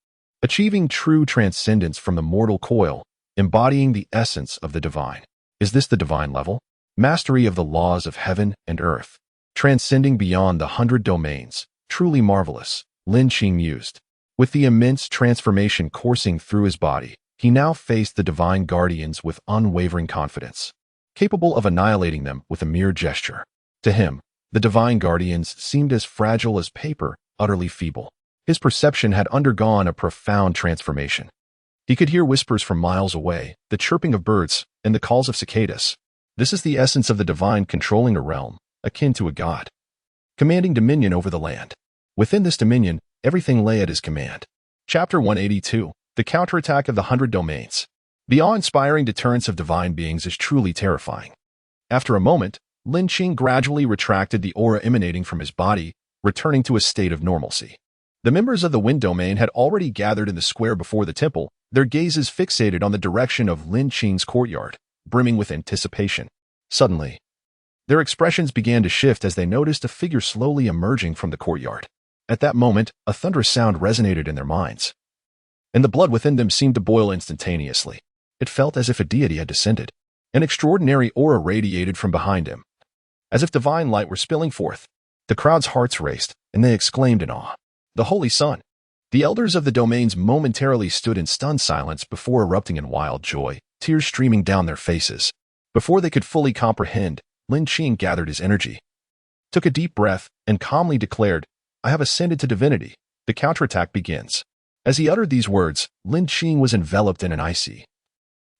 Achieving true transcendence from the mortal coil, embodying the essence of the divine. Is this the divine level? Mastery of the laws of heaven and earth. Transcending beyond the 100 domains. Truly marvelous, Lin Qing mused. With the immense transformation coursing through his body, he now faced the divine guardians with unwavering confidence, capable of annihilating them with a mere gesture. To him, the divine guardians seemed as fragile as paper, utterly feeble. His perception had undergone a profound transformation. He could hear whispers from miles away, the chirping of birds, and the calls of cicadas. This is the essence of the divine controlling a realm, akin to a god, commanding dominion over the land. Within this dominion, everything lay at his command. Chapter 182. The Counterattack of the 100 Domains. The awe-inspiring deterrence of divine beings is truly terrifying. After a moment, Lin Qing gradually retracted the aura emanating from his body, returning to a state of normalcy. The members of the Wind Domain had already gathered in the square before the temple, their gazes fixated on the direction of Lin Qing's courtyard, brimming with anticipation. Suddenly, their expressions began to shift as they noticed a figure slowly emerging from the courtyard. At that moment, a thunderous sound resonated in their minds, and the blood within them seemed to boil instantaneously. It felt as if a deity had descended. An extraordinary aura radiated from behind him, as if divine light were spilling forth. The crowd's hearts raced, and they exclaimed in awe, "The Holy Sun!" The elders of the domains momentarily stood in stunned silence before erupting in wild joy, tears streaming down their faces. Before they could fully comprehend, Lin Qing gathered his energy, took a deep breath, and calmly declared, "I have ascended to divinity. The counterattack begins." As he uttered these words, Lin Qing was enveloped in an icy,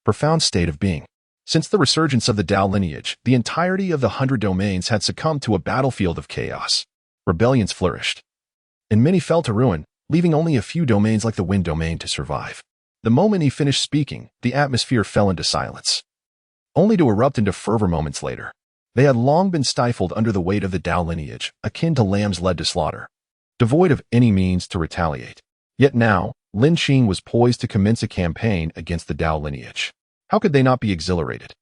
profound state of being. Since the resurgence of the Tao lineage, the entirety of the 100 domains had succumbed to a battlefield of chaos. Rebellions flourished, and many fell to ruin, leaving only a few domains like the Wind Domain to survive. The moment he finished speaking, the atmosphere fell into silence, only to erupt into fervor moments later. They had long been stifled under the weight of the Tao lineage, akin to lambs led to slaughter, devoid of any means to retaliate. Yet now, Lin Qing was poised to commence a campaign against the Tao lineage. How could they not be exhilarated?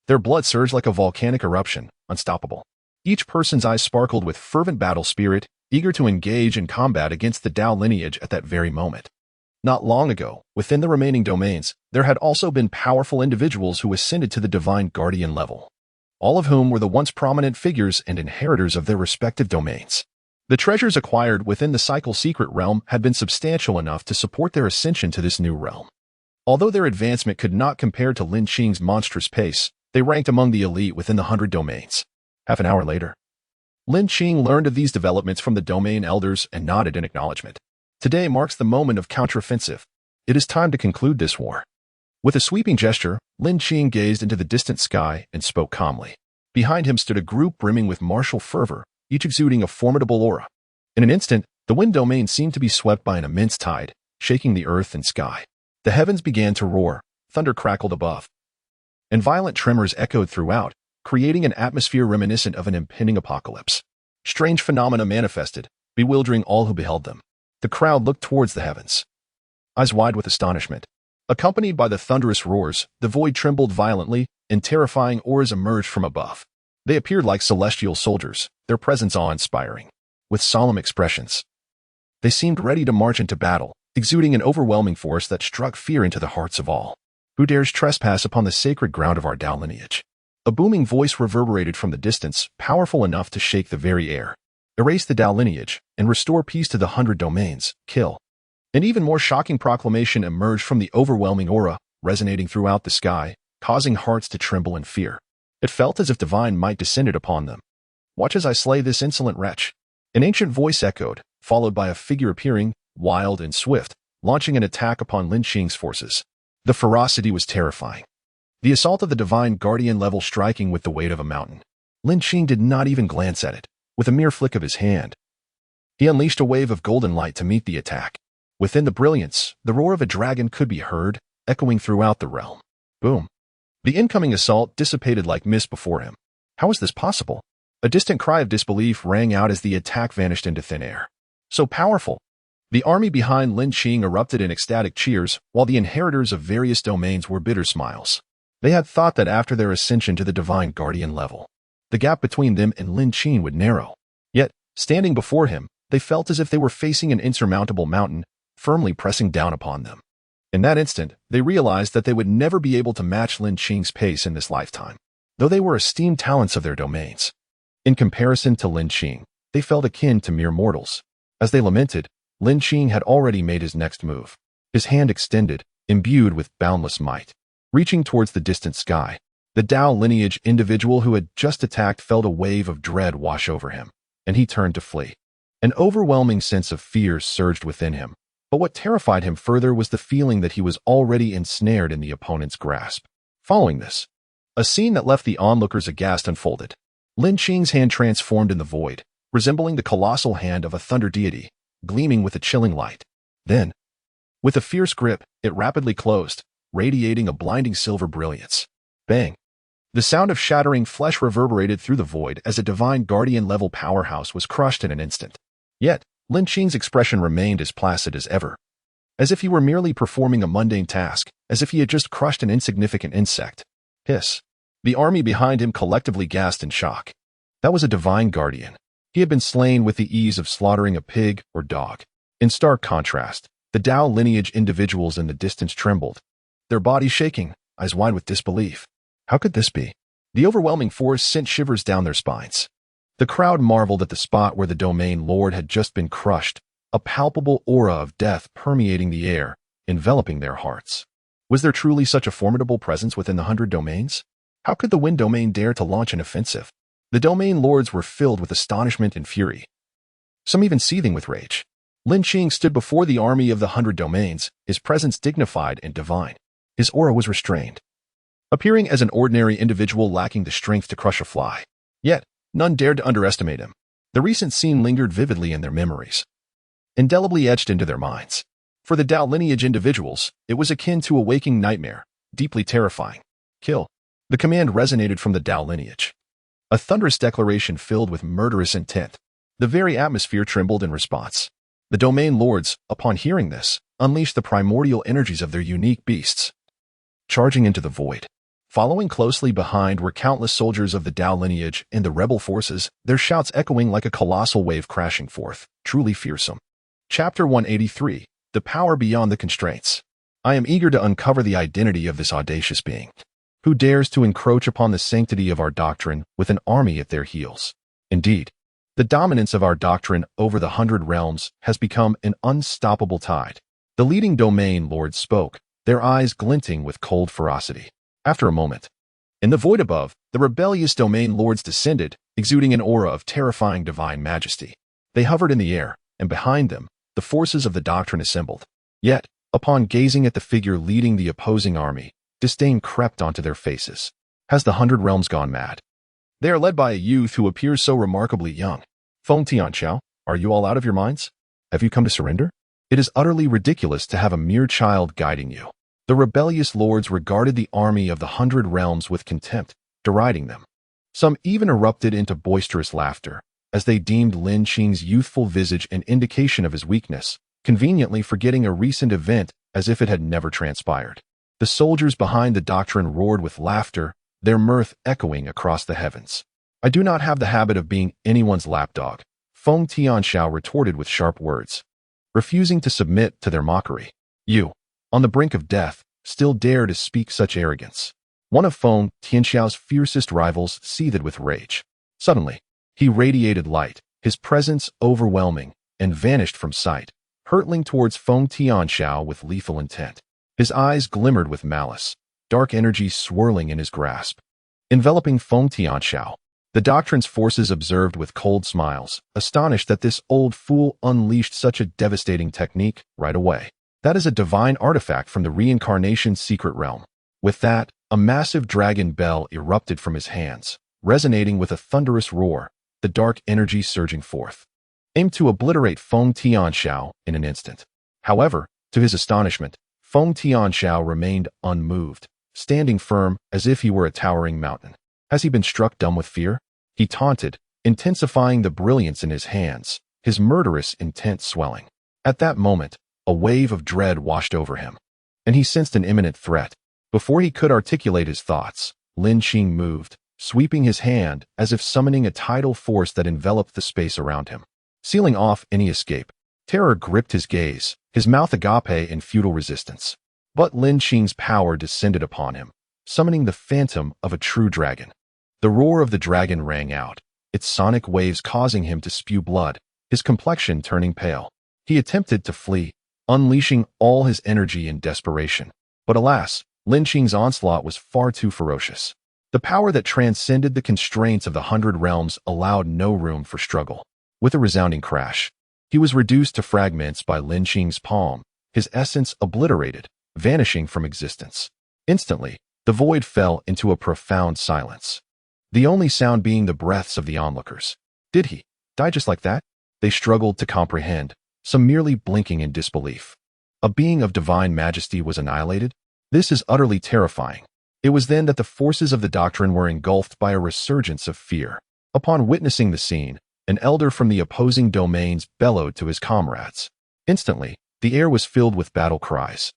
Their blood surged like a volcanic eruption, unstoppable. Each person's eyes sparkled with fervent battle spirit, eager to engage in combat against the Tao lineage at that very moment. Not long ago, within the remaining domains, there had also been powerful individuals who ascended to the divine guardian level, all of whom were the once prominent figures and inheritors of their respective domains. The treasures acquired within the Cycle Secret realm had been substantial enough to support their ascension to this new realm. Although their advancement could not compare to Lin Qing's monstrous pace, they ranked among the elite within the 100 domains. Half an hour later, Lin Qing learned of these developments from the domain elders and nodded in acknowledgement. Today marks the moment of counteroffensive. It is time to conclude this war. With a sweeping gesture, Lin Qing gazed into the distant sky and spoke calmly. Behind him stood a group brimming with martial fervor, each exuding a formidable aura. In an instant, the Wind Domain seemed to be swept by an immense tide, shaking the earth and sky. The heavens began to roar, thunder crackled above, and violent tremors echoed throughout, creating an atmosphere reminiscent of an impending apocalypse. Strange phenomena manifested, bewildering all who beheld them. The crowd looked towards the heavens, eyes wide with astonishment. Accompanied by the thunderous roars, the void trembled violently, and terrifying auras emerged from above. They appeared like celestial soldiers, their presence awe-inspiring. With solemn expressions, they seemed ready to march into battle, exuding an overwhelming force that struck fear into the hearts of all. Who dares trespass upon the sacred ground of our Dao lineage? A booming voice reverberated from the distance, powerful enough to shake the very air. Erase the Dao lineage and restore peace to the 100 domains. Kill. An even more shocking proclamation emerged from the overwhelming aura, resonating throughout the sky, causing hearts to tremble in fear. It felt as if divine might descended upon them. Watch as I slay this insolent wretch. An ancient voice echoed, followed by a figure appearing, wild and swift, launching an attack upon Lin Qing's forces. The ferocity was terrifying. The assault of the divine guardian level striking with the weight of a mountain. Lin Qing did not even glance at it. With a mere flick of his hand, he unleashed a wave of golden light to meet the attack. Within the brilliance, the roar of a dragon could be heard, echoing throughout the realm. Boom. The incoming assault dissipated like mist before him. How was this possible? A distant cry of disbelief rang out as the attack vanished into thin air. So powerful. The army behind Lin Qing erupted in ecstatic cheers, while the inheritors of various domains were bitter smiles. They had thought that after their ascension to the divine guardian level, the gap between them and Lin Qing would narrow. Yet, standing before him, they felt as if they were facing an insurmountable mountain, firmly pressing down upon them. In that instant, they realized that they would never be able to match Lin Qing's pace in this lifetime, though they were esteemed talents of their domains. In comparison to Lin Qing, they felt akin to mere mortals. As they lamented, Lin Qing had already made his next move. His hand extended, imbued with boundless might. Reaching towards the distant sky, the Dao lineage individual who had just attacked felt a wave of dread wash over him, and he turned to flee. An overwhelming sense of fear surged within him, but what terrified him further was the feeling that he was already ensnared in the opponent's grasp. Following this, a scene that left the onlookers aghast unfolded. Lin Qing's hand transformed in the void, resembling the colossal hand of a thunder deity, gleaming with a chilling light. Then, with a fierce grip, it rapidly closed, radiating a blinding silver brilliance. Bang! The sound of shattering flesh reverberated through the void as a divine guardian-level powerhouse was crushed in an instant. Yet, Lin Qing's expression remained as placid as ever, as if he were merely performing a mundane task, as if he had just crushed an insignificant insect. Hiss! The army behind him collectively gasped in shock. That was a divine guardian. He had been slain with the ease of slaughtering a pig or dog. In stark contrast, the Dao lineage individuals in the distance trembled, their bodies shaking, eyes wide with disbelief. How could this be? The overwhelming force sent shivers down their spines. The crowd marveled at the spot where the domain lord had just been crushed, a palpable aura of death permeating the air, enveloping their hearts. Was there truly such a formidable presence within the 100 domains? How could the Wind domain dare to launch an offensive? The domain lords were filled with astonishment and fury, some even seething with rage. Lin Qing stood before the army of the 100 domains, his presence dignified and divine. His aura was restrained, appearing as an ordinary individual lacking the strength to crush a fly. Yet, none dared to underestimate him. The recent scene lingered vividly in their memories, indelibly etched into their minds. For the Dao lineage individuals, it was akin to a waking nightmare, deeply terrifying. Kill. The command resonated from the Dao lineage, a thunderous declaration filled with murderous intent. The very atmosphere trembled in response. The domain lords, upon hearing this, unleashed the primordial energies of their unique beasts, charging into the void. Following closely behind were countless soldiers of the Dao lineage and the rebel forces, their shouts echoing like a colossal wave crashing forth, truly fearsome. Chapter 183, The Power Beyond the Constraints. I am eager to uncover the identity of this audacious being, who dares to encroach upon the sanctity of our doctrine with an army at their heels. Indeed, the dominance of our doctrine over the 100 realms has become an unstoppable tide. The leading domain lords spoke, their eyes glinting with cold ferocity. After a moment, in the void above, the rebellious domain lords descended, exuding an aura of terrifying divine majesty. They hovered in the air, and behind them, the forces of the doctrine assembled. Yet, upon gazing at the figure leading the opposing army, disdain crept onto their faces. Has the 100 realms gone mad? They are led by a youth who appears so remarkably young. Feng Tianxiao, are you all out of your minds? Have you come to surrender? It is utterly ridiculous to have a mere child guiding you. The rebellious lords regarded the army of the 100 realms with contempt, deriding them. Some even erupted into boisterous laughter, as they deemed Lin Qing's youthful visage an indication of his weakness, conveniently forgetting a recent event as if it had never transpired. The soldiers behind the doctrine roared with laughter, their mirth echoing across the heavens. I do not have the habit of being anyone's lapdog, Feng Tianxiao retorted with sharp words. refusing to submit to their mockery. You, on the brink of death, still dare to speak such arrogance. One of Feng Tianxiao's fiercest rivals seethed with rage. Suddenly, he radiated light, his presence overwhelming, and vanished from sight, hurtling towards Feng Tianxiao with lethal intent. His eyes glimmered with malice, dark energy swirling in his grasp. Enveloping Feng Tianxiao, the doctrine's forces observed with cold smiles, astonished that this old fool unleashed such a devastating technique right away. That is a divine artifact from the reincarnation's secret realm. With that, a massive dragon bell erupted from his hands, resonating with a thunderous roar, the dark energy surging forth, aimed to obliterate Feng Tianxiao in an instant. However, to his astonishment, Feng Tianxiao remained unmoved, standing firm as if he were a towering mountain. Has he been struck dumb with fear? He taunted, intensifying the brilliance in his hands, his murderous intent swelling. At that moment, a wave of dread washed over him, and he sensed an imminent threat. Before he could articulate his thoughts, Lin Qing moved, sweeping his hand as if summoning a tidal force that enveloped the space around him. Sealing off any escape, terror gripped his gaze, his mouth agape in futile resistance. But Lin Qing's power descended upon him, summoning the phantom of a true dragon. The roar of the dragon rang out, its sonic waves causing him to spew blood, his complexion turning pale. He attempted to flee, unleashing all his energy in desperation. But alas, Lin Qing's onslaught was far too ferocious. The power that transcended the constraints of the 100 realms allowed no room for struggle. With a resounding crash, he was reduced to fragments by Lin Qing's palm, his essence obliterated, vanishing from existence. Instantly, the void fell into a profound silence, the only sound being the breaths of the onlookers. Did he die just like that? They struggled to comprehend, some merely blinking in disbelief. A being of divine majesty was annihilated? This is utterly terrifying. It was then that the forces of the doctrine were engulfed by a resurgence of fear. Upon witnessing the scene, an elder from the opposing domains bellowed to his comrades. Instantly, the air was filled with battle cries,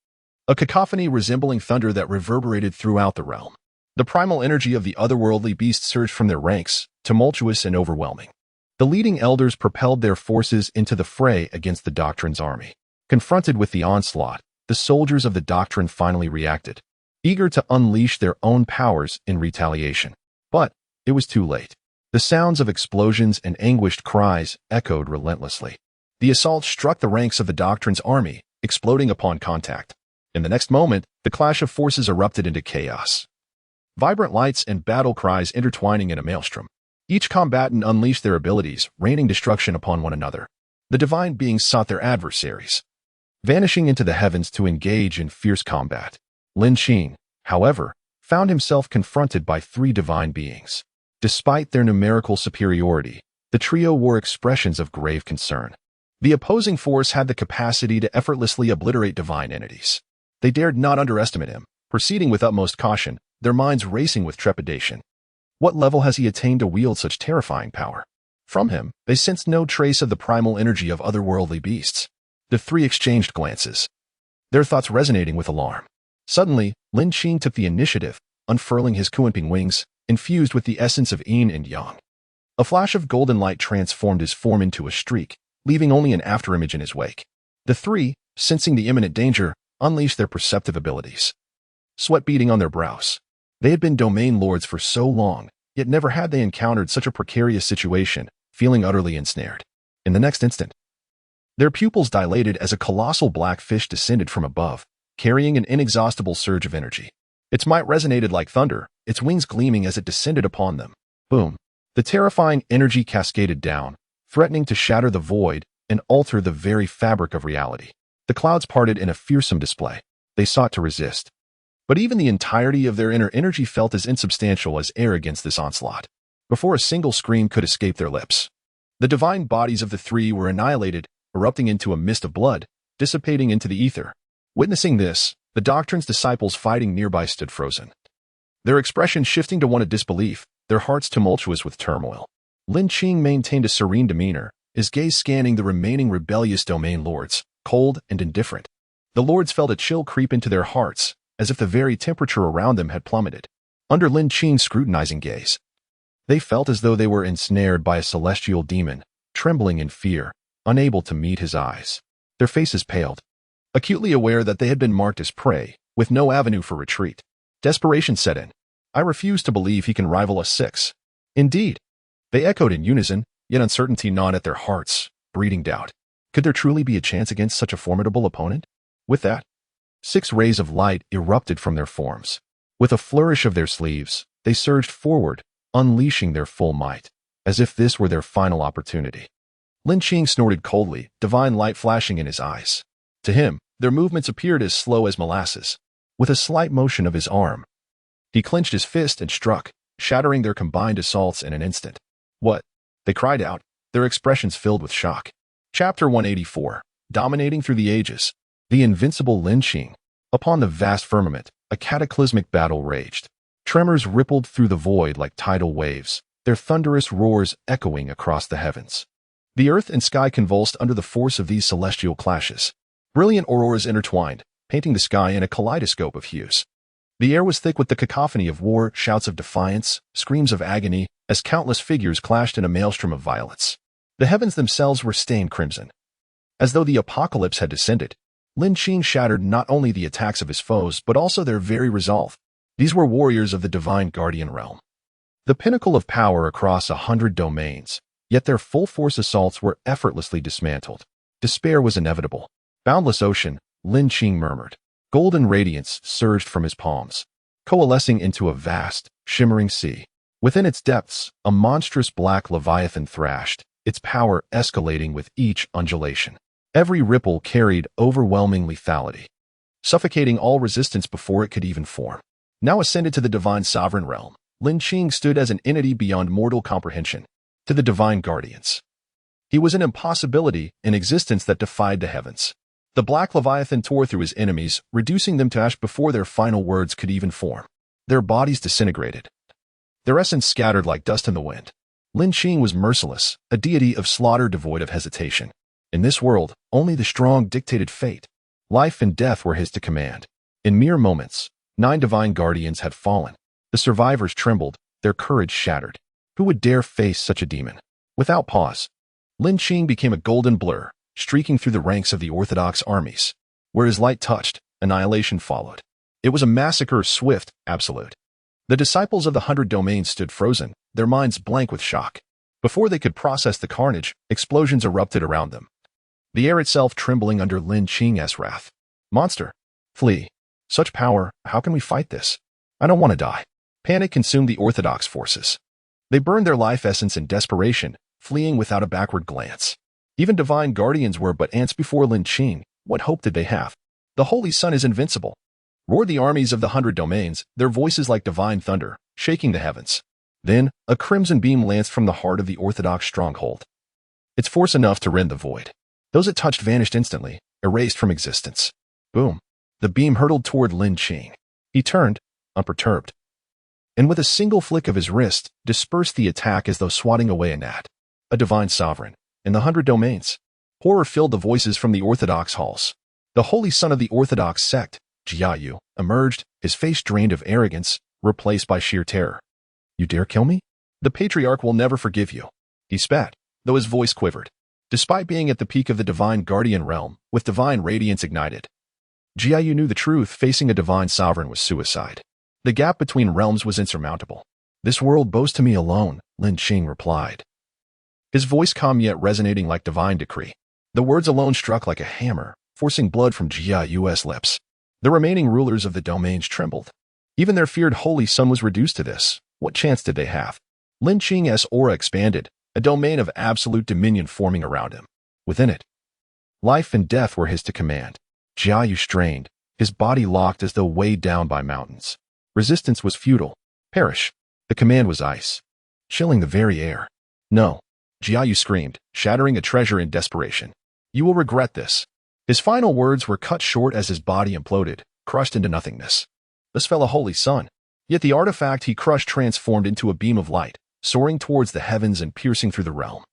a cacophony resembling thunder that reverberated throughout the realm. The primal energy of the otherworldly beasts surged from their ranks, tumultuous and overwhelming. The leading elders propelled their forces into the fray against the doctrine's army. Confronted with the onslaught, the soldiers of the doctrine finally reacted, eager to unleash their own powers in retaliation. But it was too late. The sounds of explosions and anguished cries echoed relentlessly. The assault struck the ranks of the doctrine's army, exploding upon contact. In the next moment, the clash of forces erupted into chaos. Vibrant lights and battle cries intertwining in a maelstrom. Each combatant unleashed their abilities, raining destruction upon one another. The divine beings sought their adversaries, vanishing into the heavens to engage in fierce combat. Lin Qing, however, found himself confronted by 3 divine beings. Despite their numerical superiority, the trio wore expressions of grave concern. The opposing force had the capacity to effortlessly obliterate divine entities. They dared not underestimate him, proceeding with utmost caution, their minds racing with trepidation. What level has he attained to wield such terrifying power? From him, they sensed no trace of the primal energy of otherworldly beasts. The 3 exchanged glances, their thoughts resonating with alarm. Suddenly, Lin Qing took the initiative, unfurling his Kuanping wings, infused with the essence of yin and yang. A flash of golden light transformed his form into a streak, leaving only an afterimage in his wake. The 3, sensing the imminent danger, unleashed their perceptive abilities. Sweat beading on their brows. They had been domain lords for so long, yet never had they encountered such a precarious situation, feeling utterly ensnared. In the next instant, their pupils dilated as a colossal black fish descended from above, carrying an inexhaustible surge of energy. Its might resonated like thunder, its wings gleaming as it descended upon them. Boom! The terrifying energy cascaded down, threatening to shatter the void and alter the very fabric of reality. The clouds parted in a fearsome display. They sought to resist, but even the entirety of their inner energy felt as insubstantial as air against this onslaught. Before a single scream could escape their lips, the divine bodies of the 3 were annihilated, erupting into a mist of blood, dissipating into the ether. Witnessing this, the doctrine's disciples fighting nearby stood frozen, their expressions shifting to one of disbelief, their hearts tumultuous with turmoil. Lin Qing maintained a serene demeanor, his gaze scanning the remaining rebellious domain lords, cold and indifferent. The lords felt a chill creep into their hearts, as if the very temperature around them had plummeted. Under Lin Qing's scrutinizing gaze, they felt as though they were ensnared by a celestial demon, trembling in fear, unable to meet his eyes. Their faces paled, acutely aware that they had been marked as prey, with no avenue for retreat. Desperation set in. I refuse to believe he can rival us 6. Indeed. They echoed in unison, yet uncertainty gnawed at their hearts, breeding doubt. Could there truly be a chance against such a formidable opponent? With that, 6 rays of light erupted from their forms. With a flourish of their sleeves, they surged forward, unleashing their full might, as if this were their final opportunity. Lin Qing snorted coldly, divine light flashing in his eyes. To him, their movements appeared as slow as molasses. With a slight motion of his arm, he clenched his fist and struck, shattering their combined assaults in an instant. What? They cried out, their expressions filled with shock. Chapter 184. Dominating through the ages. The invincible Lin Qing. Upon the vast firmament, a cataclysmic battle raged. Tremors rippled through the void like tidal waves, their thunderous roars echoing across the heavens. The earth and sky convulsed under the force of these celestial clashes. Brilliant auroras intertwined, painting the sky in a kaleidoscope of hues. The air was thick with the cacophony of war, shouts of defiance, screams of agony, as countless figures clashed in a maelstrom of violence. The heavens themselves were stained crimson. As though the apocalypse had descended, Lin Qing shattered not only the attacks of his foes but also their very resolve. These were warriors of the divine guardian realm, the pinnacle of power across 100 domains, yet their full-force assaults were effortlessly dismantled. Despair was inevitable. Boundless ocean, Lin Qing murmured. Golden radiance surged from his palms, coalescing into a vast, shimmering sea. Within its depths, a monstrous black leviathan thrashed, its power escalating with each undulation. Every ripple carried overwhelming lethality, suffocating all resistance before it could even form. Now ascended to the divine sovereign realm, Lin Qing stood as an entity beyond mortal comprehension. To the divine guardians, he was an impossibility, an existence that defied the heavens. The black leviathan tore through his enemies, reducing them to ash before their final words could even form. Their bodies disintegrated, their essence scattered like dust in the wind. Lin Qing was merciless, a deity of slaughter devoid of hesitation. In this world, only the strong dictated fate. Life and death were his to command. In mere moments, 9 divine guardians had fallen. The survivors trembled, their courage shattered. Who would dare face such a demon? Without pause, Lin Qing became a golden blur, streaking through the ranks of the orthodox armies. Where his light touched, annihilation followed. It was a massacre swift, absolute. The disciples of the 100 domains stood frozen, their minds blank with shock. Before they could process the carnage, explosions erupted around them, the air itself trembling under Lin Qing's wrath. Monster! Flee! Such power, how can we fight this? I don't want to die. Panic consumed the orthodox forces. They burned their life essence in desperation, fleeing without a backward glance. Even divine guardians were but ants before Lin Qing. What hope did they have? The Holy Sun is invincible. Roared the armies of the 100 domains, their voices like divine thunder, shaking the heavens. Then, a crimson beam lanced from the heart of the orthodox stronghold. Its force enough to rend the void. Those it touched vanished instantly, erased from existence. Boom. The beam hurtled toward Lin Qing. He turned, unperturbed, and with a single flick of his wrist, dispersed the attack as though swatting away a gnat. A divine sovereign. In the 100 domains. Horror filled the voices from the orthodox halls. The holy son of the orthodox sect, Jiayu, emerged, his face drained of arrogance, replaced by sheer terror. You dare kill me? The patriarch will never forgive you. He spat, though his voice quivered. Despite being at the peak of the divine guardian realm, with divine radiance ignited, Jiayu knew the truth. Facing a divine sovereign was suicide. The gap between realms was insurmountable. This world boasts to me alone, Lin Qing replied, his voice calm yet resonating like divine decree. The words alone struck like a hammer, forcing blood from Jiayu's lips. The remaining rulers of the domains trembled. Even their feared holy son was reduced to this. What chance did they have? Lin Qing's aura expanded, a domain of absolute dominion forming around him. Within it, life and death were his to command. Jiayu strained, his body locked as though weighed down by mountains. Resistance was futile. Perish. The command was ice, chilling the very air. No. Jiayu screamed, shattering a treasure in desperation. You will regret this. His final words were cut short as his body imploded, crushed into nothingness. This fell a holy sun. Yet the artifact he crushed transformed into a beam of light, soaring towards the heavens and piercing through the realm.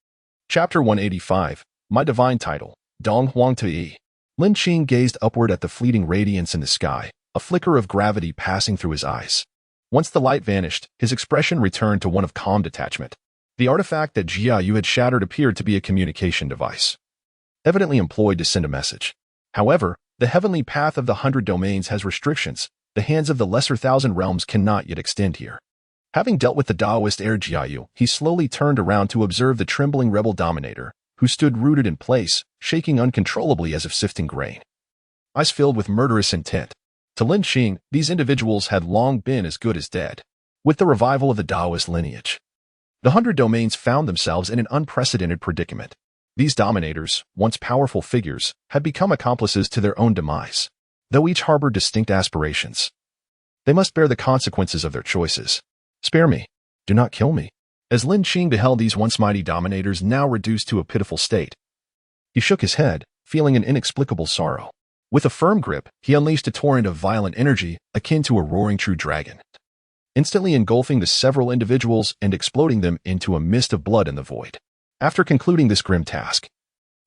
Chapter 185. My divine title, Dong Huang Te. Lin Qing gazed upward at the fleeting radiance in the sky, a flicker of gravity passing through his eyes. Once the light vanished, his expression returned to one of calm detachment. The artifact that Jiayu had shattered appeared to be a communication device. evidently employed to send a message. However, the heavenly path of the 100 domains has restrictions. The hands of the lesser 1,000 realms cannot yet extend here. Having dealt with the Taoist heir Jiayu, he slowly turned around to observe the trembling rebel dominator, who stood rooted in place, shaking uncontrollably as if sifting grain. Eyes filled with murderous intent. To Lin Qing, these individuals had long been as good as dead. With the revival of the Taoist lineage, the 100 domains found themselves in an unprecedented predicament. These dominators, once powerful figures, had become accomplices to their own demise. Though each harbored distinct aspirations, they must bear the consequences of their choices. Spare me. Do not kill me. As Lin Qing beheld these once mighty dominators now reduced to a pitiful state, he shook his head, feeling an inexplicable sorrow. With a firm grip, he unleashed a torrent of violent energy akin to a roaring true dragon, instantly engulfing the several individuals and exploding them into a mist of blood in the void. After concluding this grim task,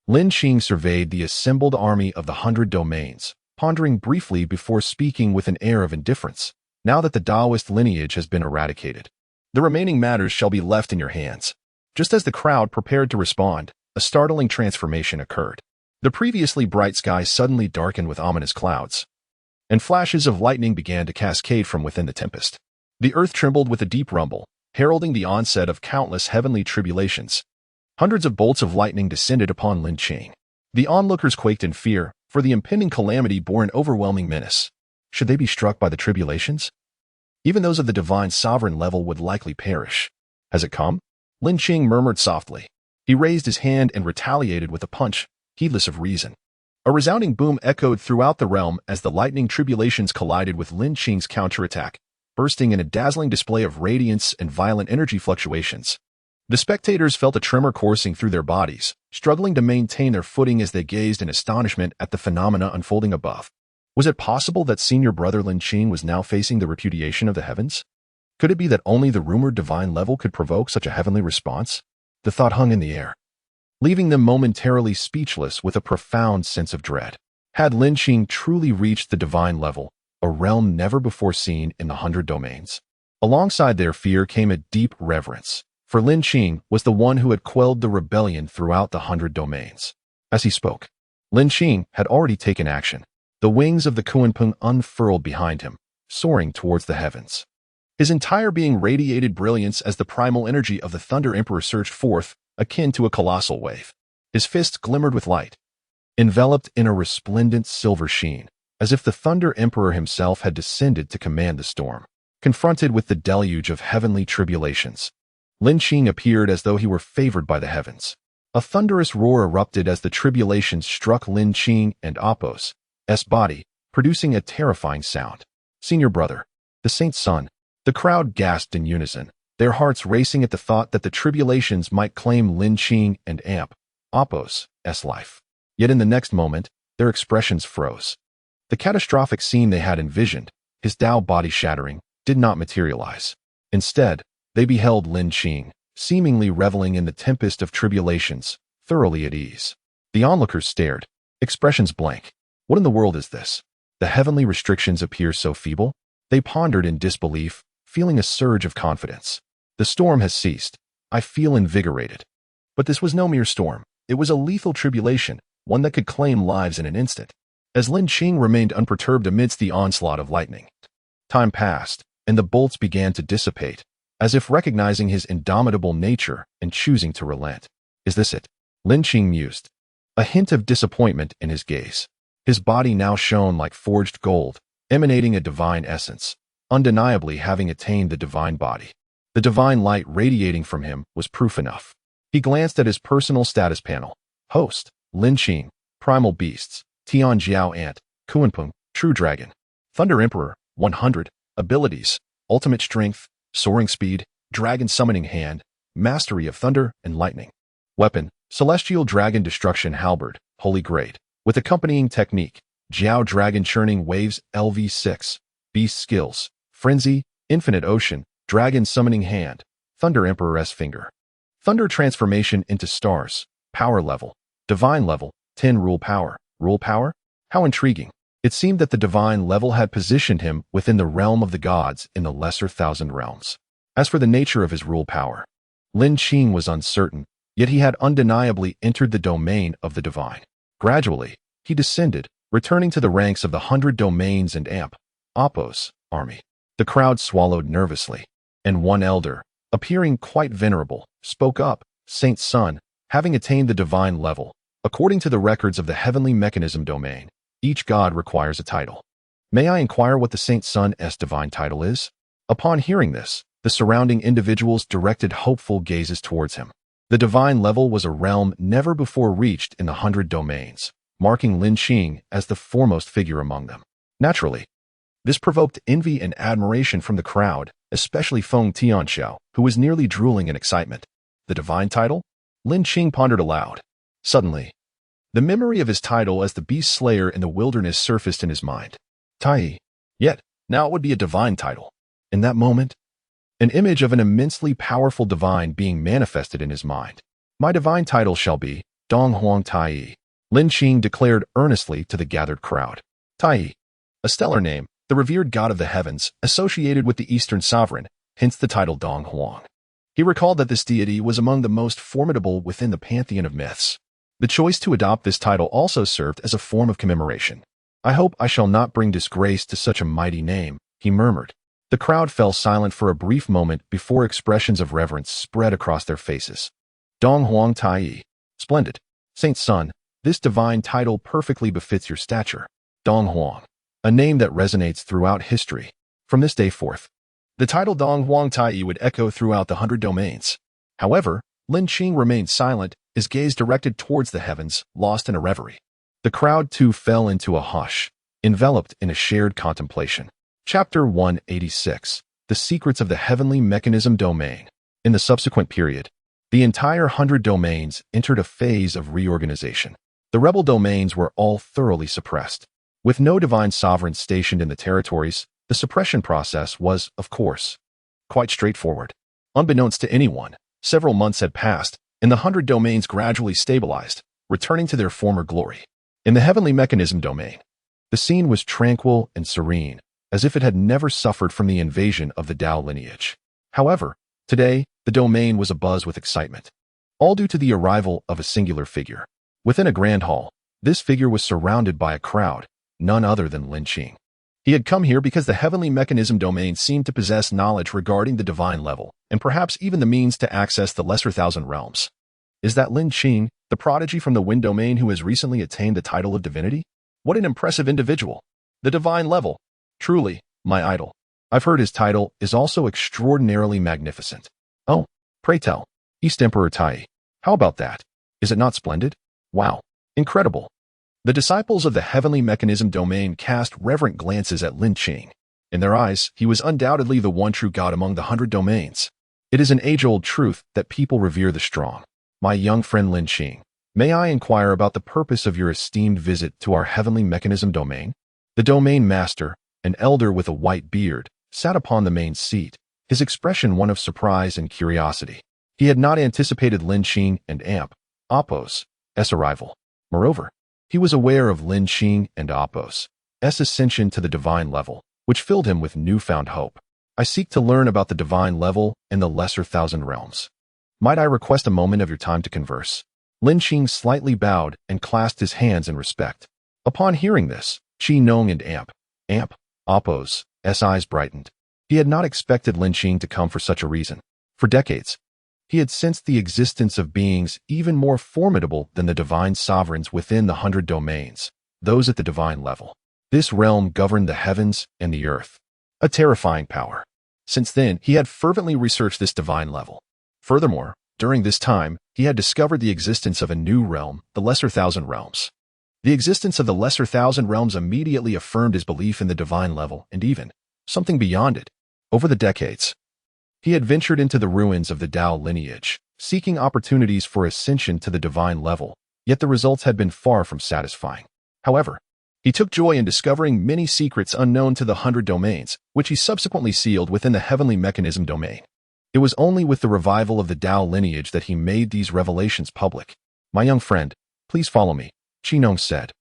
Lin Qing surveyed the assembled army of the 100 domains, pondering briefly before speaking with an air of indifference. Now that the Taoist lineage has been eradicated, the remaining matters shall be left in your hands. Just as the crowd prepared to respond, a startling transformation occurred. The previously bright sky suddenly darkened with ominous clouds, and flashes of lightning began to cascade from within the tempest. The earth trembled with a deep rumble, heralding the onset of countless heavenly tribulations. Hundreds of bolts of lightning descended upon Lin Qing. The onlookers quaked in fear, for the impending calamity bore an overwhelming menace. Should they be struck by the tribulations? Even those of the divine sovereign level would likely perish. Has it come? Lin Qing murmured softly. He raised his hand and retaliated with a punch, heedless of reason. A resounding boom echoed throughout the realm as the lightning tribulations collided with Lin Qing's counterattack, bursting in a dazzling display of radiance and violent energy fluctuations. The spectators felt a tremor coursing through their bodies, struggling to maintain their footing as they gazed in astonishment at the phenomena unfolding above. Was it possible that senior brother Lin Qing was now facing the repudiation of the heavens? Could it be that only the rumored divine level could provoke such a heavenly response? The thought hung in the air, leaving them momentarily speechless with a profound sense of dread. Had Lin Qing truly reached the divine level, a realm never before seen in the 100 domains? Alongside their fear came a deep reverence, for Lin Qing was the one who had quelled the rebellion throughout the 100 domains. As he spoke, Lin Qing had already taken action. The wings of the Kunpeng unfurled behind him, soaring towards the heavens. His entire being radiated brilliance as the primal energy of the Thunder Emperor surged forth, akin to a colossal wave. His fists glimmered with light, enveloped in a resplendent silver sheen, as if the Thunder Emperor himself had descended to command the storm. Confronted with the deluge of heavenly tribulations, Lin Qing appeared as though he were favored by the heavens. A thunderous roar erupted as the tribulations struck Lin Qing and Apos' body, producing a terrifying sound. Senior brother, the saint's son. The crowd gasped in unison, their hearts racing at the thought that the tribulations might claim Lin Qing and Apos' life. Yet in the next moment, their expressions froze. The catastrophic scene they had envisioned, his Tao body shattering, did not materialize. Instead, they beheld Lin Qing, seemingly reveling in the tempest of tribulations, thoroughly at ease. The onlookers stared, expressions blank. What in the world is this? The heavenly restrictions appear so feeble? They pondered in disbelief, feeling a surge of confidence. The storm has ceased. I feel invigorated. But this was no mere storm. It was a lethal tribulation, one that could claim lives in an instant. As Lin Qing remained unperturbed amidst the onslaught of lightning, time passed, and the bolts began to dissipate, as if recognizing his indomitable nature and choosing to relent. Is this it? Lin Qing mused, a hint of disappointment in his gaze. His body now shone like forged gold, emanating a divine essence, undeniably having attained the divine body. The divine light radiating from him was proof enough. He glanced at his personal status panel. Host, Lin Qing, Primal Beasts, Tian Jiao Ant, Kunpeng, True Dragon. Thunder Emperor, 100, Abilities, Ultimate Strength, Soaring Speed, Dragon Summoning Hand, Mastery of Thunder and Lightning. Weapon, Celestial Dragon Destruction Halberd, Holy Grade. With accompanying technique, Jiao Dragon Churning Waves LV6, Beast Skills, Frenzy, Infinite Ocean, Dragon Summoning Hand, Thunder Emperor's Finger. Thunder Transformation into Stars, Power Level, Divine Level, 10 Rule Power. Rule Power? How intriguing. It seemed that the divine level had positioned him within the realm of the gods in the lesser 1,000 realms. As for the nature of his rule power, Lin Qing was uncertain, Yet he had undeniably entered the domain of the divine. Gradually, he descended, returning to the ranks of the 100 domains and Apos army. The crowd swallowed nervously, and one elder, appearing quite venerable, spoke up, Saint's son, having attained the divine level. According to the records of the heavenly mechanism domain, each god requires a title. May I inquire what the Saint's son's divine title is? Upon hearing this, the surrounding individuals directed hopeful gazes towards him. The divine level was a realm never before reached in the 100 domains, marking Lin Qing as the foremost figure among them. Naturally, this provoked envy and admiration from the crowd, especially Feng Tianxiao, who was nearly drooling in excitement. The divine title? Lin Qing pondered aloud. Suddenly, the memory of his title as the beast slayer in the wilderness surfaced in his mind. Tai. Yet, now it would be a divine title. In that moment, an image of an immensely powerful divine being manifested in his mind. My divine title shall be Dong Huang Tai. Lin Qing declared earnestly to the gathered crowd. Tai, a stellar name, the revered god of the heavens, associated with the Eastern sovereign, hence the title Dong Huang. He recalled that this deity was among the most formidable within the pantheon of myths. The choice to adopt this title also served as a form of commemoration. I hope I shall not bring disgrace to such a mighty name, he murmured. The crowd fell silent for a brief moment before expressions of reverence spread across their faces. Dong Huang Tai. Splendid. Saint's son, this divine title perfectly befits your stature. Dong Huang, a name that resonates throughout history. From this day forth, the title Dong Huang Tai would echo throughout the 100 domains. However, Lin Qing remained silent, his gaze directed towards the heavens, lost in a reverie. The crowd too fell into a hush, enveloped in a shared contemplation. Chapter 186. The Secrets of the Heavenly Mechanism Domain. In the subsequent period, the entire 100 domains entered a phase of reorganization. The rebel domains were all thoroughly suppressed. With no divine sovereign stationed in the territories, the suppression process was, of course, quite straightforward. Unbeknownst to anyone, several months had passed, and the 100 domains gradually stabilized, returning to their former glory. In the heavenly mechanism domain, the scene was tranquil and serene, as if it had never suffered from the invasion of the Tao lineage. However, today, the domain was abuzz with excitement, all due to the arrival of a singular figure. Within a grand hall, this figure was surrounded by a crowd, none other than Lin Qing. He had come here because the heavenly mechanism domain seemed to possess knowledge regarding the divine level, and perhaps even the means to access the lesser thousand realms. Is that Lin Qing, the prodigy from the wind domain who has recently attained the title of divinity? What an impressive individual! The divine level. Truly, my idol. I've heard his title is also extraordinarily magnificent. Oh, pray tell, East Emperor Tai. How about that? Is it not splendid? Wow, incredible. The disciples of the heavenly mechanism domain cast reverent glances at Lin Qing. In their eyes, he was undoubtedly the one true god among the 100 domains. It is an age-old truth that people revere the strong. My young friend Lin Qing, may I inquire about the purpose of your esteemed visit to our heavenly mechanism domain? The domain master, an elder with a white beard, sat upon the main seat, his expression one of surprise and curiosity. He had not anticipated Lin Qing and Apos' arrival. Moreover, he was aware of Lin Qing and Apos' ascension to the divine level, which filled him with newfound hope. I seek to learn about the divine level and the lesser thousand realms. Might I request a moment of your time to converse? Lin Qing slightly bowed and clasped his hands in respect. Upon hearing this, Qi Nong and Apos' eyes brightened. He had not expected Lin Qing to come for such a reason. For decades, he had sensed the existence of beings even more formidable than the divine sovereigns within the 100 domains, those at the divine level. This realm governed the heavens and the earth. A terrifying power. Since then, he had fervently researched this divine level. Furthermore, during this time, he had discovered the existence of a new realm, the Lesser Thousand Realms. The existence of the Lesser Thousand Realms immediately affirmed his belief in the divine level and even something beyond it. Over the decades, he had ventured into the ruins of the Tao lineage, seeking opportunities for ascension to the divine level, yet the results had been far from satisfying. However, he took joy in discovering many secrets unknown to the 100 domains, which he subsequently sealed within the heavenly mechanism domain. It was only with the revival of the Tao lineage that he made these revelations public. My young friend, please follow me, Qi Nong said.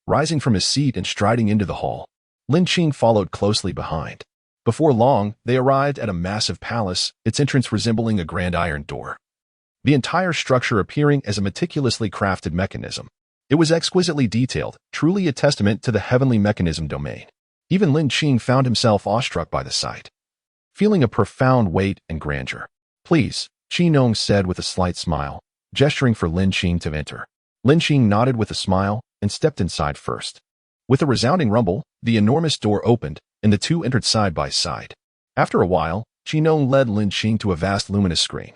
Rising from his seat and striding into the hall, Lin Qing followed closely behind. Before long, they arrived at a massive palace, its entrance resembling a grand iron door. the entire structure appearing as a meticulously crafted mechanism. It was exquisitely detailed, truly a testament to the heavenly mechanism domain. Even Lin Qing found himself awestruck by the sight, feeling a profound weight and grandeur. "Please," Qi Nong said with a slight smile, gesturing for Lin Qing to enter. Lin Qing nodded with a smile and stepped inside first. With a resounding rumble, the enormous door opened, and the two entered side by side. After a while, Qi Nong led Lin Qing to a vast luminous screen.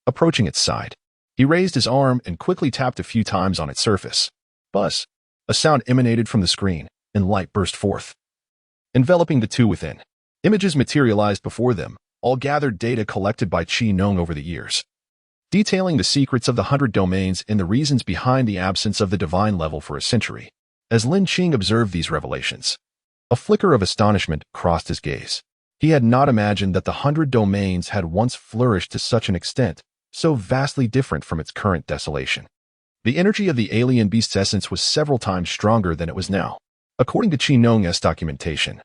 Approaching its side, he raised his arm and quickly tapped a few times on its surface. Buzz! A sound emanated from the screen, and light burst forth, enveloping the two within. Images materialized before them, all gathered data collected by Qi Nong over the years, detailing the secrets of the 100 domains and the reasons behind the absence of the divine level for a century. As Lin Qing observed these revelations, a flicker of astonishment crossed his gaze. He had not imagined that the 100 domains had once flourished to such an extent, so vastly different from its current desolation. The energy of the alien beast's essence was several times stronger than it was now. According to Qi Nong's documentation,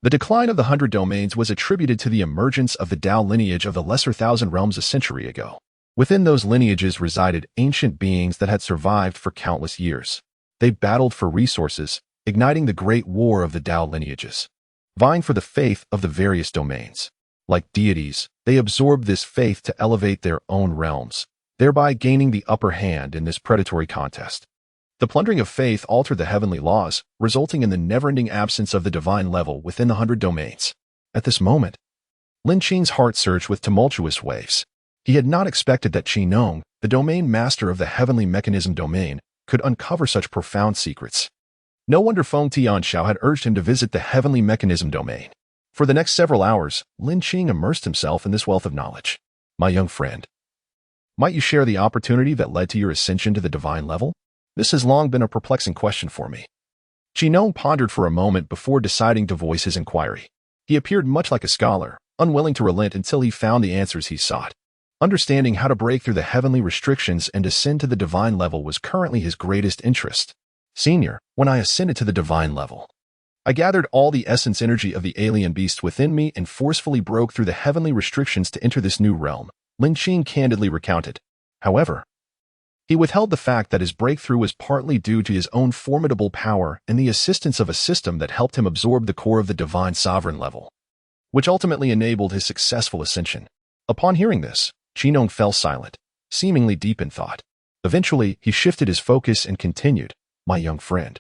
the decline of the 100 domains was attributed to the emergence of the Tao lineage of the Lesser Thousand Realms a century ago. Within those lineages resided ancient beings that had survived for countless years. They battled for resources, igniting the great war of the Tao lineages, vying for the faith of the various domains. Like deities, they absorbed this faith to elevate their own realms, thereby gaining the upper hand in this predatory contest. The plundering of faith altered the heavenly laws, resulting in the never-ending absence of the divine level within the 100 domains. At this moment, Lin Qing's heart surged with tumultuous waves. He had not expected that Qi Nong, the domain master of the heavenly mechanism domain, could uncover such profound secrets. No wonder Feng Tianxiao had urged him to visit the heavenly mechanism domain. For the next several hours, Lin Qing immersed himself in this wealth of knowledge. "My young friend, might you share the opportunity that led to your ascension to the divine level? This has long been a perplexing question for me." Qi Nong pondered for a moment before deciding to voice his inquiry. He appeared much like a scholar, unwilling to relent until he found the answers he sought. Understanding how to break through the heavenly restrictions and ascend to the divine level was currently his greatest interest. "Senior, when I ascended to the divine level, I gathered all the essence energy of the alien beast within me and forcefully broke through the heavenly restrictions to enter this new realm," Lin Qing candidly recounted. However, he withheld the fact that his breakthrough was partly due to his own formidable power and the assistance of a system that helped him absorb the core of the divine sovereign level, which ultimately enabled his successful ascension. Upon hearing this, Qi Nong fell silent, seemingly deep in thought. Eventually, he shifted his focus and continued, "My young friend,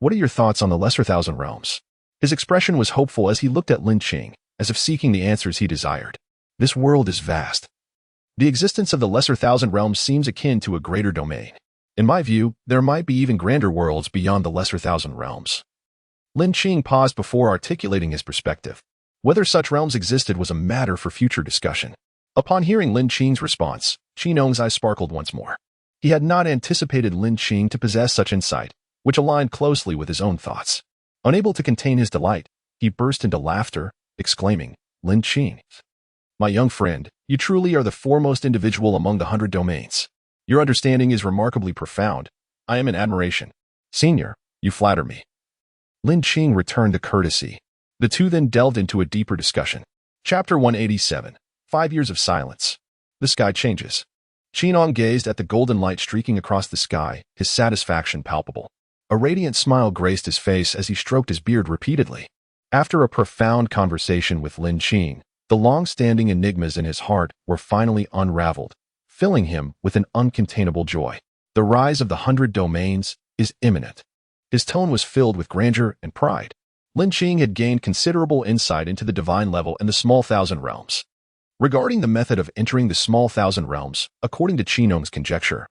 what are your thoughts on the Lesser Thousand Realms?" His expression was hopeful as he looked at Lin Qing, as if seeking the answers he desired. "This world is vast. The existence of the Lesser Thousand Realms seems akin to a greater domain. In my view, there might be even grander worlds beyond the Lesser Thousand Realms." Lin Qing paused before articulating his perspective. Whether such realms existed was a matter for future discussion. Upon hearing Lin Qing's response, Qi Nong's eyes sparkled once more. He had not anticipated Lin Qing to possess such insight, which aligned closely with his own thoughts. Unable to contain his delight, he burst into laughter, exclaiming, "Lin Qing, my young friend, you truly are the foremost individual among the 100 domains. Your understanding is remarkably profound. I am in admiration. Senior, you flatter me." Lin Qing returned the courtesy. The two then delved into a deeper discussion. Chapter 187. 5 Years of Silence. The sky changes. Qi Nong gazed at the golden light streaking across the sky, his satisfaction palpable. A radiant smile graced his face as he stroked his beard repeatedly. After a profound conversation with Lin Qing, the long-standing enigmas in his heart were finally unraveled, filling him with an uncontainable joy. The rise of the 100 domains is imminent. His tone was filled with grandeur and pride. Lin Qing had gained considerable insight into the divine level and the small thousand realms. Regarding the method of entering the small thousand realms, according to Qi Nong's conjecture,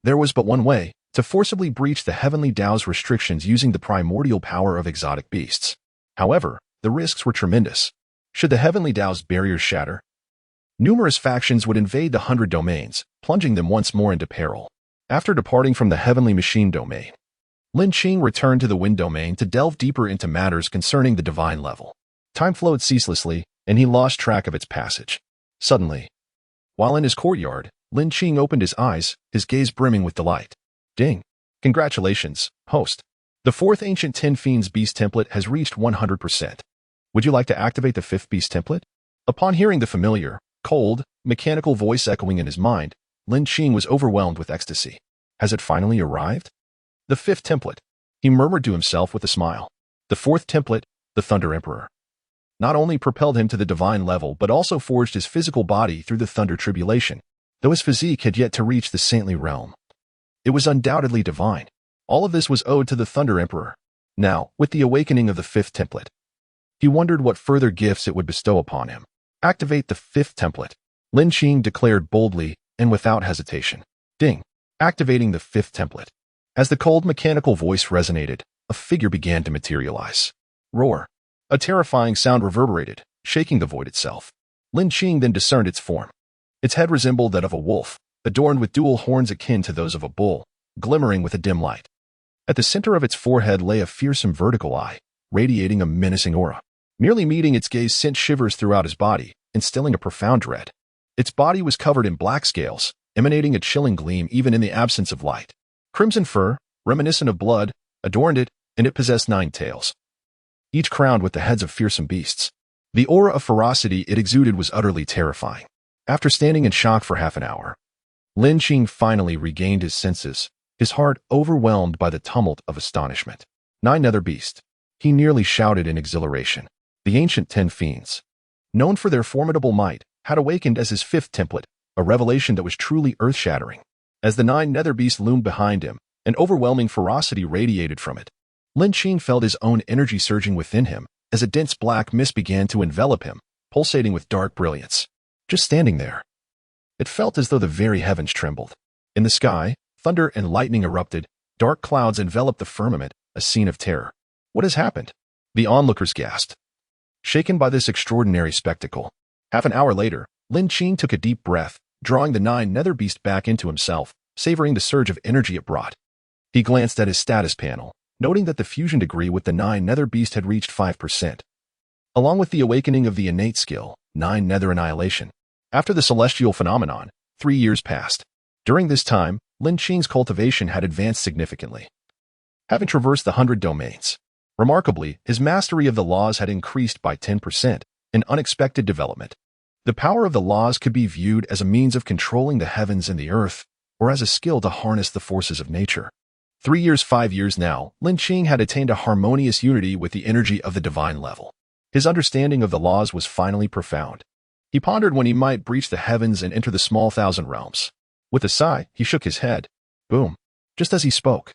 there was but one way: to forcibly breach the heavenly Tao's restrictions using the primordial power of exotic beasts. However, the risks were tremendous. Should the heavenly Tao's barriers shatter, numerous factions would invade the 100 domains, plunging them once more into peril. After departing from the heavenly machine domain, Lin Qing returned to the wind domain to delve deeper into matters concerning the divine level. Time flowed ceaselessly, and he lost track of its passage. Suddenly, while in his courtyard, Lin Qing opened his eyes, his gaze brimming with delight. "Ding! Congratulations, host. The 4th Ancient 10 Fiends Beast template has reached 100%. Would you like to activate the 5th Beast template?" Upon hearing the familiar, cold, mechanical voice echoing in his mind, Lin Qing was overwhelmed with ecstasy. Has it finally arrived? The fifth template, he murmured to himself with a smile. The fourth template, the Thunder Emperor, not only propelled him to the divine level but also forged his physical body through the Thunder Tribulation, though his physique had yet to reach the saintly realm. It was undoubtedly divine. All of this was owed to the Thunder Emperor. Now, with the awakening of the fifth template, he wondered what further gifts it would bestow upon him. Activate the fifth template, Lin Qing declared boldly and without hesitation. Ding! Activating the fifth template. As the cold mechanical voice resonated, a figure began to materialize. Roar! A terrifying sound reverberated, shaking the void itself. Lin Qing then discerned its form. Its head resembled that of a wolf, adorned with dual horns akin to those of a bull, glimmering with a dim light. At the center of its forehead lay a fearsome vertical eye, radiating a menacing aura. Merely meeting its gaze sent shivers throughout his body, instilling a profound dread. Its body was covered in black scales, emanating a chilling gleam even in the absence of light. Crimson fur, reminiscent of blood, adorned it, and it possessed 9 tails, each crowned with the heads of fearsome beasts. The aura of ferocity it exuded was utterly terrifying. After standing in shock for half an hour, Lin Qing finally regained his senses, his heart overwhelmed by the tumult of astonishment. 9 nether beasts, he nearly shouted in exhilaration. The ancient 10 fiends, known for their formidable might, had awakened as his fifth template, a revelation that was truly earth-shattering. As the 9 nether beasts loomed behind him, an overwhelming ferocity radiated from it. Lin Qing felt his own energy surging within him as a dense black mist began to envelop him, pulsating with dark brilliance. Just standing there, it felt as though the very heavens trembled. In the sky, thunder and lightning erupted, dark clouds enveloped the firmament, a scene of terror. What has happened? The onlookers gasped, shaken by this extraordinary spectacle. Half an hour later, Lin Qing took a deep breath, drawing the 9 nether beast back into himself, savoring the surge of energy it brought. He glanced at his status panel, noting that the fusion degree with the 9 nether beast had reached 5%. Along with the awakening of the innate skill, 9 nether annihilation. After the celestial phenomenon, 3 years passed. During this time, Lin Qing's cultivation had advanced significantly, having traversed the 100 domains. Remarkably, his mastery of the laws had increased by 10%, an unexpected development. The power of the laws could be viewed as a means of controlling the heavens and the earth, or as a skill to harness the forces of nature. 3 years, 5 years now, Lin Qing had attained a harmonious unity with the energy of the divine level. His understanding of the laws was finally profound. He pondered when he might breach the heavens and enter the small thousand realms. With a sigh, he shook his head. Boom! Just as he spoke,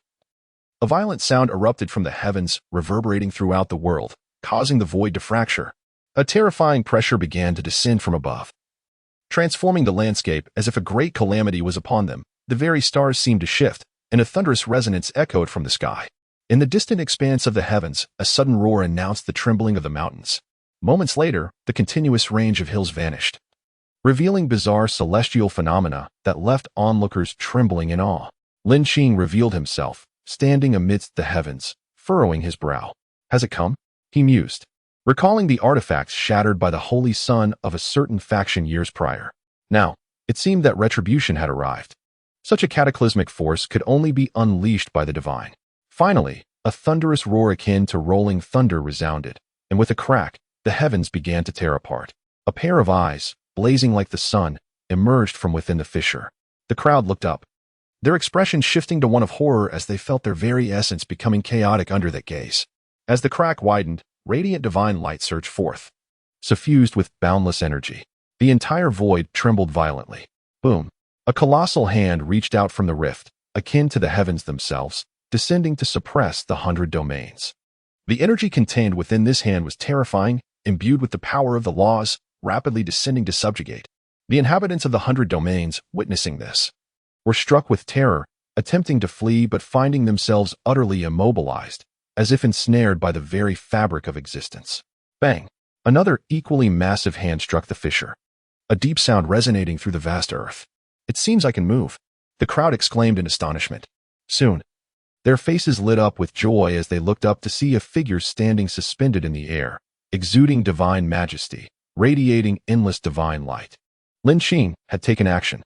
a violent sound erupted from the heavens, reverberating throughout the world, causing the void to fracture. A terrifying pressure began to descend from above, transforming the landscape as if a great calamity was upon them. The very stars seemed to shift, and a thunderous resonance echoed from the sky. In the distant expanse of the heavens, a sudden roar announced the trembling of the mountains. Moments later, the continuous range of hills vanished, revealing bizarre celestial phenomena that left onlookers trembling in awe. Lin Qing revealed himself, standing amidst the heavens, furrowing his brow. Has it come? He mused, recalling the artifacts shattered by the holy sun of a certain faction years prior. Now, it seemed that retribution had arrived. Such a cataclysmic force could only be unleashed by the divine. Finally, a thunderous roar akin to rolling thunder resounded, and with a crack, the heavens began to tear apart. A pair of eyes, blazing like the sun, emerged from within the fissure. The crowd looked up, their expression shifting to one of horror as they felt their very essence becoming chaotic under that gaze. As the crack widened, radiant divine light surged forth, suffused with boundless energy. The entire void trembled violently. Boom! A colossal hand reached out from the rift, akin to the heavens themselves, descending to suppress the 100 domains. The energy contained within this hand was terrifying, imbued with the power of the laws, rapidly descending to subjugate. The inhabitants of the 100 domains, witnessing this, were struck with terror, attempting to flee but finding themselves utterly immobilized, as if ensnared by the very fabric of existence. Bang! Another equally massive hand struck the fissure, a deep sound resonating through the vast earth. It seems I can move, the crowd exclaimed in astonishment. Soon, their faces lit up with joy as they looked up to see a figure standing suspended in the air, exuding divine majesty, radiating endless divine light. Lin Qing had taken action.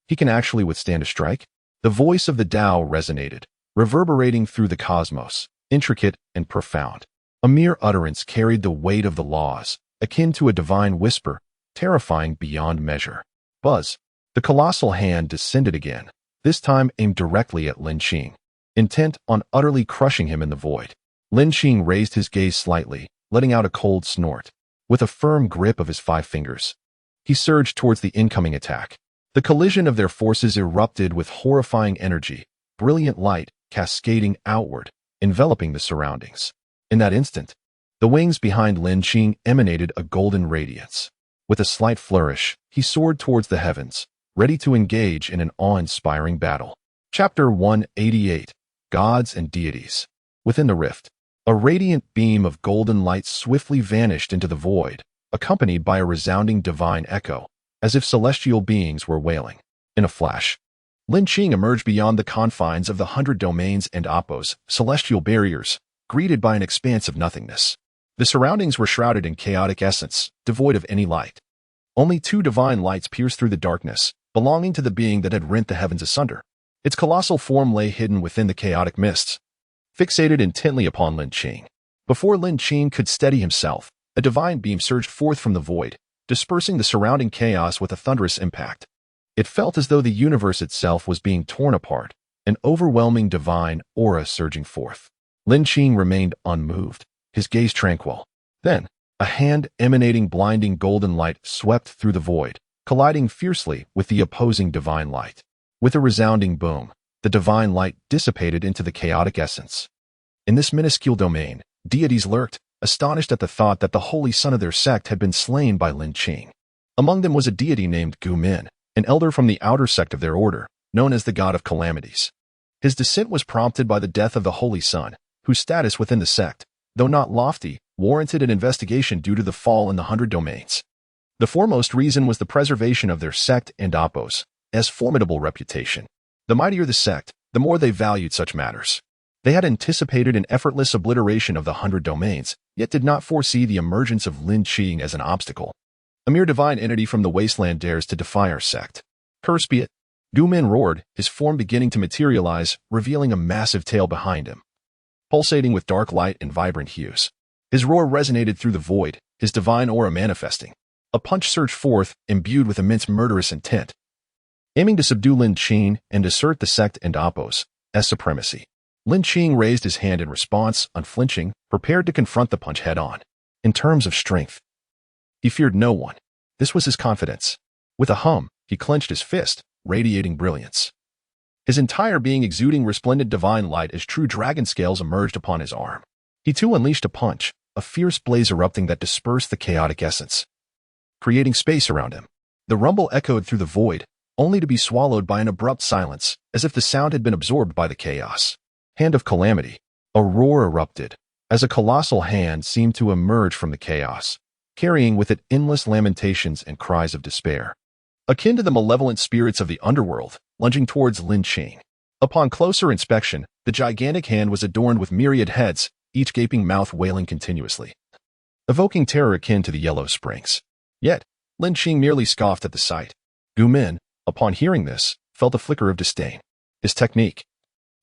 He can actually withstand a strike? The voice of the Tao resonated, reverberating through the cosmos, intricate and profound. A mere utterance carried the weight of the laws, akin to a divine whisper, terrifying beyond measure. Buzz. The colossal hand descended again, this time aimed directly at Lin Qing, intent on utterly crushing him in the void. Lin Qing raised his gaze slightly, letting out a cold snort. With a firm grip of his 5 fingers, he surged towards the incoming attack. The collision of their forces erupted with horrifying energy, brilliant light cascading outward, enveloping the surroundings. In that instant, the wings behind Lin Qing emanated a golden radiance. With a slight flourish, he soared towards the heavens, ready to engage in an awe-inspiring battle. Chapter 188. Gods and Deities. Within the rift, a radiant beam of golden light swiftly vanished into the void, accompanied by a resounding divine echo, as if celestial beings were wailing. In a flash, Lin Qing emerged beyond the confines of the 100 domains and Appos, celestial barriers, greeted by an expanse of nothingness. The surroundings were shrouded in chaotic essence, devoid of any light. Only 2 divine lights pierced through the darkness, belonging to the being that had rent the heavens asunder. Its colossal form lay hidden within the chaotic mists, fixated intently upon Lin Qing. Before Lin Qing could steady himself, a divine beam surged forth from the void, dispersing the surrounding chaos with a thunderous impact. It felt as though the universe itself was being torn apart, an overwhelming divine aura surging forth. Lin Qing remained unmoved, his gaze tranquil. Then, a hand emanating blinding golden light swept through the void, colliding fiercely with the opposing divine light. With a resounding boom, the divine light dissipated into the chaotic essence. In this minuscule domain, deities lurked, astonished at the thought that the holy son of their sect had been slain by Lin Qing. Among them was a deity named Gu Min, an elder from the outer sect of their order, known as the God of Calamities. His descent was prompted by the death of the holy son, whose status within the sect, though not lofty, warranted an investigation due to the fall in the 100 domains. The foremost reason was the preservation of their sect and Appos' formidable reputation. The mightier the sect, the more they valued such matters. They had anticipated an effortless obliteration of the 100 domains, yet did not foresee the emergence of Lin Qing as an obstacle. A mere divine entity from the wasteland dares to defy our sect. Curse be it. Gu Min roared, his form beginning to materialize, revealing a massive tail behind him, pulsating with dark light and vibrant hues. His roar resonated through the void, his divine aura manifesting. A punch surged forth, imbued with immense murderous intent, aiming to subdue Lin Qing and assert the sect and Appos' supremacy. Lin Qing raised his hand in response, unflinching, prepared to confront the punch head-on. In terms of strength, he feared no one. This was his confidence. With a hum, he clenched his fist, radiating brilliance. His entire being exuding resplendent divine light as true dragon scales emerged upon his arm. He too unleashed a punch, a fierce blaze erupting that dispersed the chaotic essence, creating space around him. The rumble echoed through the void, only to be swallowed by an abrupt silence, as if the sound had been absorbed by the chaos. Hand of Calamity. A roar erupted, as a colossal hand seemed to emerge from the chaos, carrying with it endless lamentations and cries of despair. Akin to the malevolent spirits of the underworld, lunging towards Lin Qing. Upon closer inspection, the gigantic hand was adorned with myriad heads, each gaping mouth wailing continuously, evoking terror akin to the Yellow Springs. Yet, Lin Qing merely scoffed at the sight. Gu Min, upon hearing this, felt a flicker of disdain. His technique,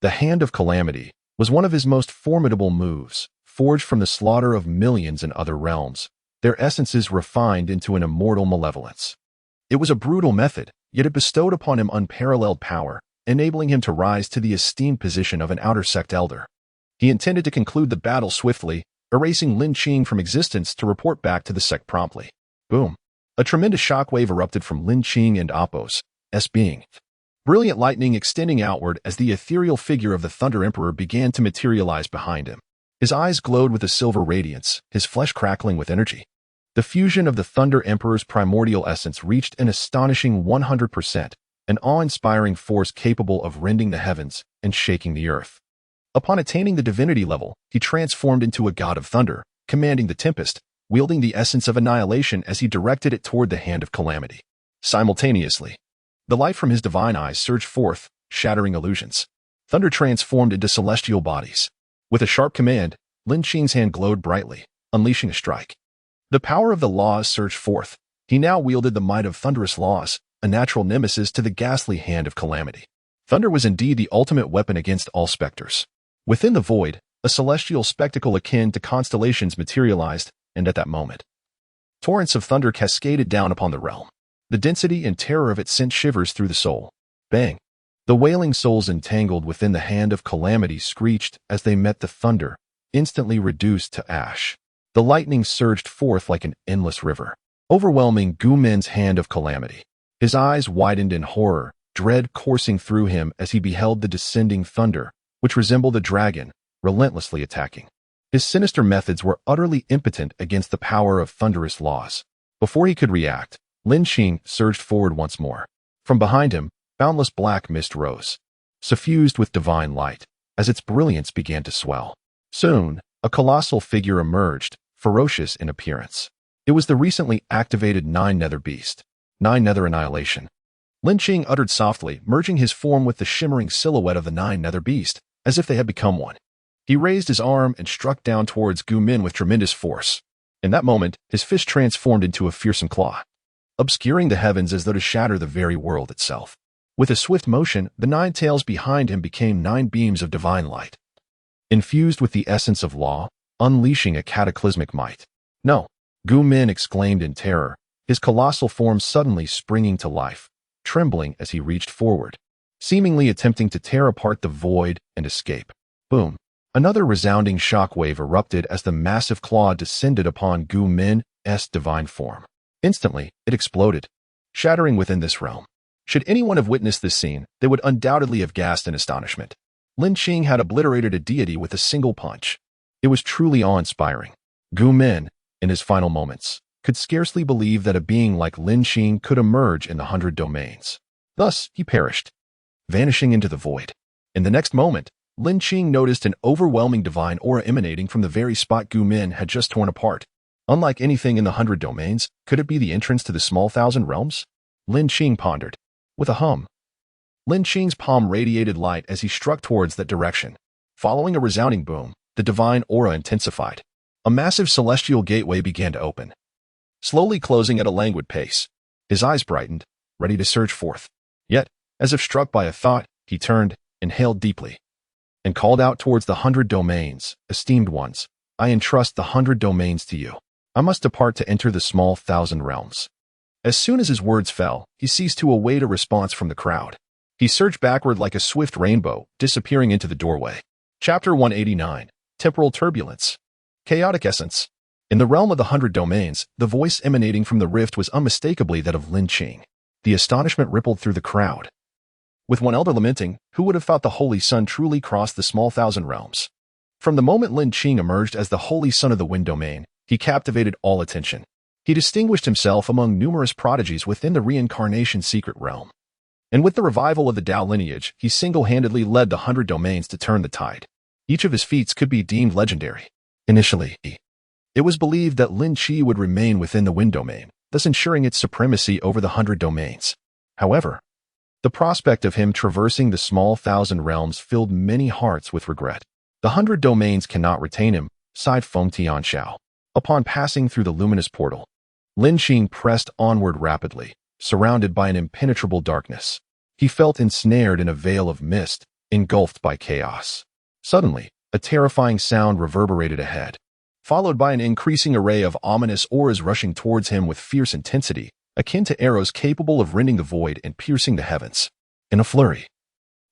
the Hand of Calamity, was one of his most formidable moves, forged from the slaughter of millions in other realms, their essences refined into an immortal malevolence. It was a brutal method, yet it bestowed upon him unparalleled power, enabling him to rise to the esteemed position of an outer sect elder. He intended to conclude the battle swiftly, erasing Lin Qing from existence to report back to the sect promptly. Boom. A tremendous shockwave erupted from Lin Qing and Appos' being. Brilliant lightning extending outward as the ethereal figure of the Thunder Emperor began to materialize behind him. His eyes glowed with a silver radiance, his flesh crackling with energy. The fusion of the Thunder Emperor's primordial essence reached an astonishing 100%, an awe-inspiring force capable of rending the heavens and shaking the earth. Upon attaining the divinity level, he transformed into a god of thunder, commanding the tempest, wielding the essence of annihilation as he directed it toward the Hand of Calamity. Simultaneously, the light from his divine eyes surged forth, shattering illusions. Thunder transformed into celestial bodies. With a sharp command, Lin Qing's hand glowed brightly, unleashing a strike. The power of the laws surged forth. He now wielded the might of thunderous laws, a natural nemesis to the ghastly Hand of Calamity. Thunder was indeed the ultimate weapon against all specters. Within the void, a celestial spectacle akin to constellations materialized, and at that moment, Torrents of thunder cascaded down upon the realm. The density and terror of it sent shivers through the soul. Bang! The wailing souls entangled within the hand of calamity screeched as they met the thunder, instantly reduced to ash. The lightning surged forth like an endless river, overwhelming Gu Min's hand of calamity. His eyes widened in horror, dread coursing through him as he beheld the descending thunder, which resembled a dragon, relentlessly attacking. His sinister methods were utterly impotent against the power of thunderous laws. Before he could react, Lin Qing surged forward once more. From behind him, boundless black mist rose, suffused with divine light, as its brilliance began to swell. Soon, a colossal figure emerged, ferocious in appearance. It was the recently activated Nine Nether Beast. Nine Nether Annihilation. Lin Qing uttered softly, merging his form with the shimmering silhouette of the Nine Nether Beast, as if they had become one. He raised his arm and struck down towards Gu Min with tremendous force. In that moment, his fist transformed into a fearsome claw, obscuring the heavens as though to shatter the very world itself. With a swift motion, the 9 tails behind him became 9 beams of divine light, infused with the essence of law, unleashing a cataclysmic might. No! Gu Min exclaimed in terror, his colossal form suddenly springing to life, trembling as he reached forward, seemingly attempting to tear apart the void and escape. Boom! Another resounding shockwave erupted as the massive claw descended upon Gu Min's divine form. Instantly, it exploded, shattering within this realm. Should anyone have witnessed this scene, they would undoubtedly have gasped in astonishment. Lin Qing had obliterated a deity with a single punch. It was truly awe-inspiring. Gu Min, in his final moments, could scarcely believe that a being like Lin Qing could emerge in the 100 domains. Thus, he perished, vanishing into the void. In the next moment, Lin Qing noticed an overwhelming divine aura emanating from the very spot Gu Min had just torn apart. Unlike anything in the 100 domains, could it be the entrance to the small 1,000 realms? Lin Qing pondered. With a hum, Lin Qing's palm radiated light as he struck towards that direction. Following a resounding boom, the divine aura intensified. A massive celestial gateway began to open, slowly closing at a languid pace. His eyes brightened, ready to surge forth. Yet, as if struck by a thought, he turned, inhaled deeply, and called out towards the 100 domains. Esteemed ones, I entrust the 100 domains to you. I must depart to enter the small 1,000 realms. As soon as his words fell, he ceased to await a response from the crowd. He surged backward like a swift rainbow, disappearing into the doorway. Chapter 189. Temporal Turbulence. Chaotic Essence. In the realm of the 100 domains, the voice emanating from the rift was unmistakably that of Lin Qing. The astonishment rippled through the crowd, with one elder lamenting, who would have thought the Holy Sun truly crossed the small 1,000 realms? From the moment Lin Qing emerged as the Holy Son of the Wind Domain, he captivated all attention. He distinguished himself among numerous prodigies within the reincarnation secret realm. And with the revival of the Tao lineage, he single-handedly led the 100 domains to turn the tide. Each of his feats could be deemed legendary. Initially, it was believed that Lin Qi would remain within the Wind Domain, thus ensuring its supremacy over the 100 domains. However, the prospect of him traversing the small 1,000 realms filled many hearts with regret. The 100 domains cannot retain him, sighed Feng Tianxiao. Upon passing through the luminous portal, Lin Qing pressed onward rapidly, surrounded by an impenetrable darkness. He felt ensnared in a veil of mist, engulfed by chaos. Suddenly, a terrifying sound reverberated ahead, followed by an increasing array of ominous auras rushing towards him with fierce intensity, akin to arrows capable of rending the void and piercing the heavens. In a flurry,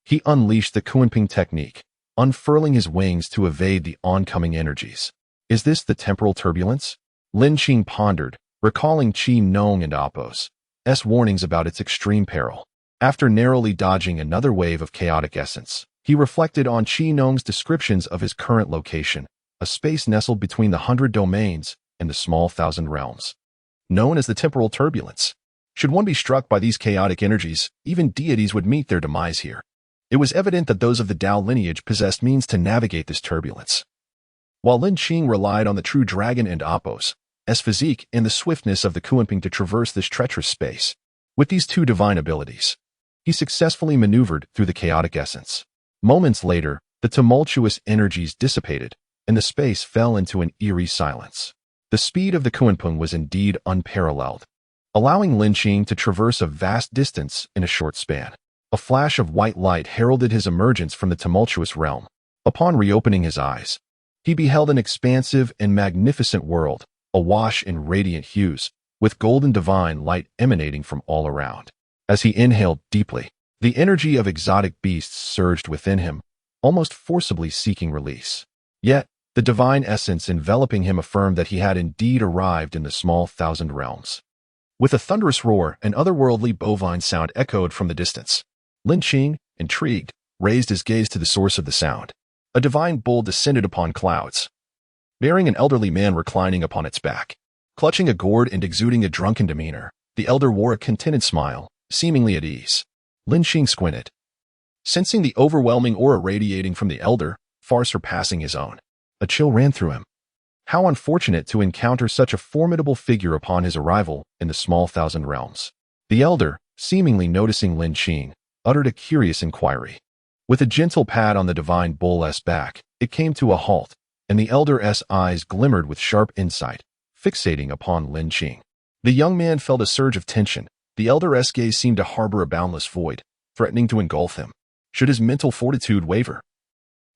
he unleashed the Kunping technique, unfurling his wings to evade the oncoming energies. Is this the temporal turbulence? Lin Qing pondered, recalling Qi Nong and Appo's warnings about its extreme peril. After narrowly dodging another wave of chaotic essence, he reflected on Qi Nong's descriptions of his current location, a space nestled between the 100 domains and the small 1,000 realms, known as the temporal turbulence. Should one be struck by these chaotic energies, even deities would meet their demise here. It was evident that those of the Tao lineage possessed means to navigate this turbulence, while Lin Qing relied on the true dragon and Appo's physique and the swiftness of the Kunping to traverse this treacherous space. With these two divine abilities, he successfully maneuvered through the chaotic essence. Moments later, the tumultuous energies dissipated, and the space fell into an eerie silence. The speed of the Kunping was indeed unparalleled, allowing Lin Qing to traverse a vast distance in a short span. A flash of white light heralded his emergence from the tumultuous realm. Upon reopening his eyes, he beheld an expansive and magnificent world, awash in radiant hues, with golden divine light emanating from all around. As he inhaled deeply, the energy of exotic beasts surged within him, almost forcibly seeking release. Yet, the divine essence enveloping him affirmed that he had indeed arrived in the small thousand realms. With a thunderous roar, an otherworldly bovine sound echoed from the distance. Lin Qing, intrigued, raised his gaze to the source of the sound. A divine bull descended upon clouds, bearing an elderly man reclining upon its back. Clutching a gourd and exuding a drunken demeanor, the elder wore a contented smile, seemingly at ease. Lin Qing squinted, sensing the overwhelming aura radiating from the elder, far surpassing his own. A chill ran through him. How unfortunate to encounter such a formidable figure upon his arrival in the small thousand realms. The elder, seemingly noticing Lin Qing, uttered a curious inquiry. With a gentle pat on the divine bull's back, it came to a halt, and the elder's eyes glimmered with sharp insight, fixating upon Lin Qing. The young man felt a surge of tension. The elder's gaze seemed to harbor a boundless void, threatening to engulf him. Should his mental fortitude waver,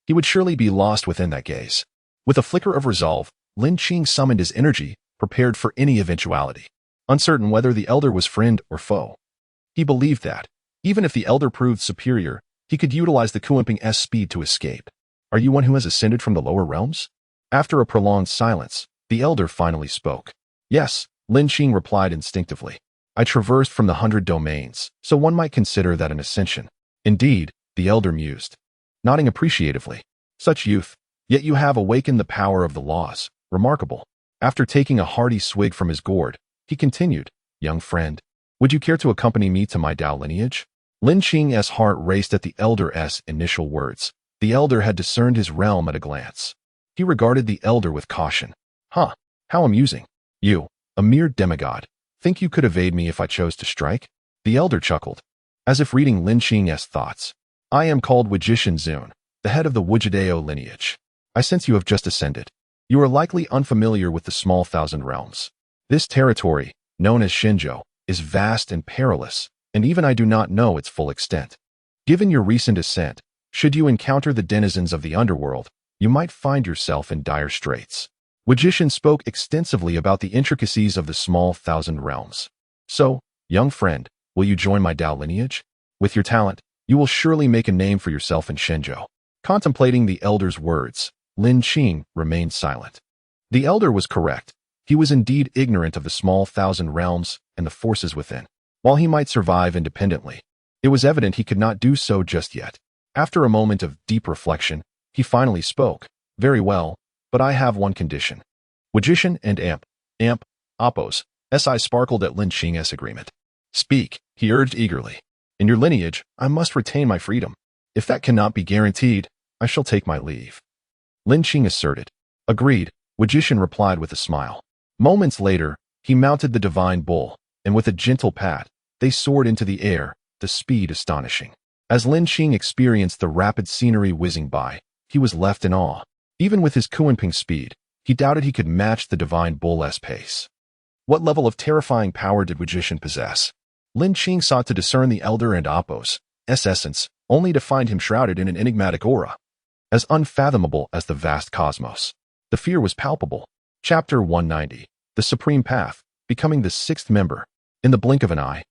he would surely be lost within that gaze. With a flicker of resolve, Lin Qing summoned his energy, prepared for any eventuality. Uncertain whether the elder was friend or foe, he believed that, even if the elder proved superior, he could utilize the Kuanping's speed to escape. Are you one who has ascended from the lower realms? After a prolonged silence, the elder finally spoke. Yes, Lin Qing replied instinctively. I traversed from the 100 domains, so one might consider that an ascension. Indeed, the elder mused, nodding appreciatively. Such youth, yet you have awakened the power of the laws. Remarkable. After taking a hearty swig from his gourd, he continued, young friend, would you care to accompany me to my Tao lineage? Lin Qing's heart raced at the elder's initial words. The elder had discerned his realm at a glance. He regarded the elder with caution. Huh, how amusing. You, a mere demigod, think you could evade me if I chose to strike? The elder chuckled, as if reading Lin Qing's thoughts. I am called Wujishan Zun, the head of the Wujidao lineage. I sense you have just ascended. You are likely unfamiliar with the small thousand realms. This territory, known as Shenzhou, is vast and perilous, and even I do not know its full extent. Given your recent ascent, should you encounter the denizens of the underworld, you might find yourself in dire straits. Wujishan spoke extensively about the intricacies of the small thousand realms. So, young friend, will you join my Tao lineage? With your talent, you will surely make a name for yourself in Shenzhou. Contemplating the elder's words, Lin Qing remained silent. The elder was correct. He was indeed ignorant of the small thousand realms and the forces within. While he might survive independently, it was evident he could not do so just yet. After a moment of deep reflection, he finally spoke. Very well, but I have one condition. Wujishan and Appos, S.I. sparkled at Lin Qing's agreement. Speak, he urged eagerly. In your lineage, I must retain my freedom. If that cannot be guaranteed, I shall take my leave. Lin Qing asserted. Agreed, Wujishan replied with a smile. Moments later, he mounted the divine bull, and with a gentle pat, they soared into the air, the speed astonishing. As Lin Qing experienced the rapid scenery whizzing by, he was left in awe. Even with his Kuanping speed, he doubted he could match the divine bull's pace. What level of terrifying power did Wujishan possess? Lin Qing sought to discern the elder and Appos' essence, only to find him shrouded in an enigmatic aura, as unfathomable as the vast cosmos. The fear was palpable. Chapter 190. The Supreme Path, becoming the sixth member. In the blink of an eye,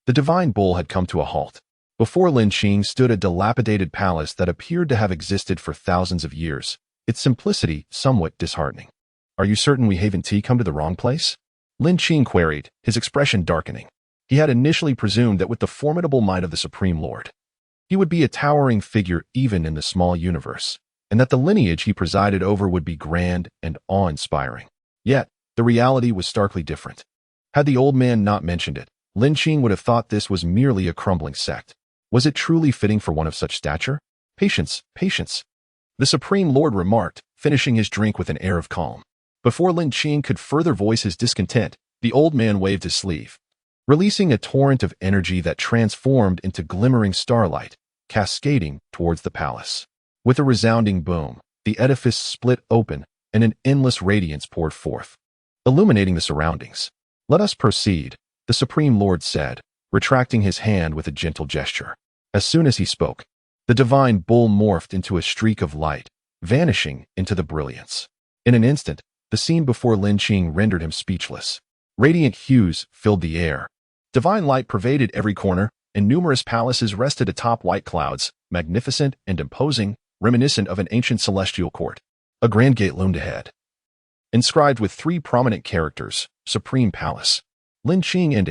the divine bull had come to a halt. Before Lin Qing stood a dilapidated palace that appeared to have existed for thousands of years, its simplicity somewhat disheartening. Are you certain we haven't come to the wrong place? Lin Qing queried, his expression darkening. He had initially presumed that with the formidable might of the Supreme Lord, he would be a towering figure even in the small universe, and that the lineage he presided over would be grand and awe-inspiring. Yet, the reality was starkly different. Had the old man not mentioned it, Lin Qing would have thought this was merely a crumbling sect. Was it truly fitting for one of such stature? Patience, patience, the Supreme Lord remarked, finishing his drink with an air of calm. Before Lin Qing could further voice his discontent, the old man waved his sleeve, releasing a torrent of energy that transformed into glimmering starlight, cascading towards the palace. With a resounding boom, the edifice split open, and an endless radiance poured forth, illuminating the surroundings. Let us proceed, the Supreme Lord said, retracting his hand with a gentle gesture. As soon as he spoke, the divine bull morphed into a streak of light, vanishing into the brilliance. In an instant, The scene before Lin Qing rendered him speechless. Radiant hues filled the air. Divine light pervaded every corner, and numerous palaces rested atop white clouds, magnificent and imposing, reminiscent of an ancient celestial court. A grand gate loomed ahead, inscribed with 3 prominent characters, Supreme Palace. Lin Qing and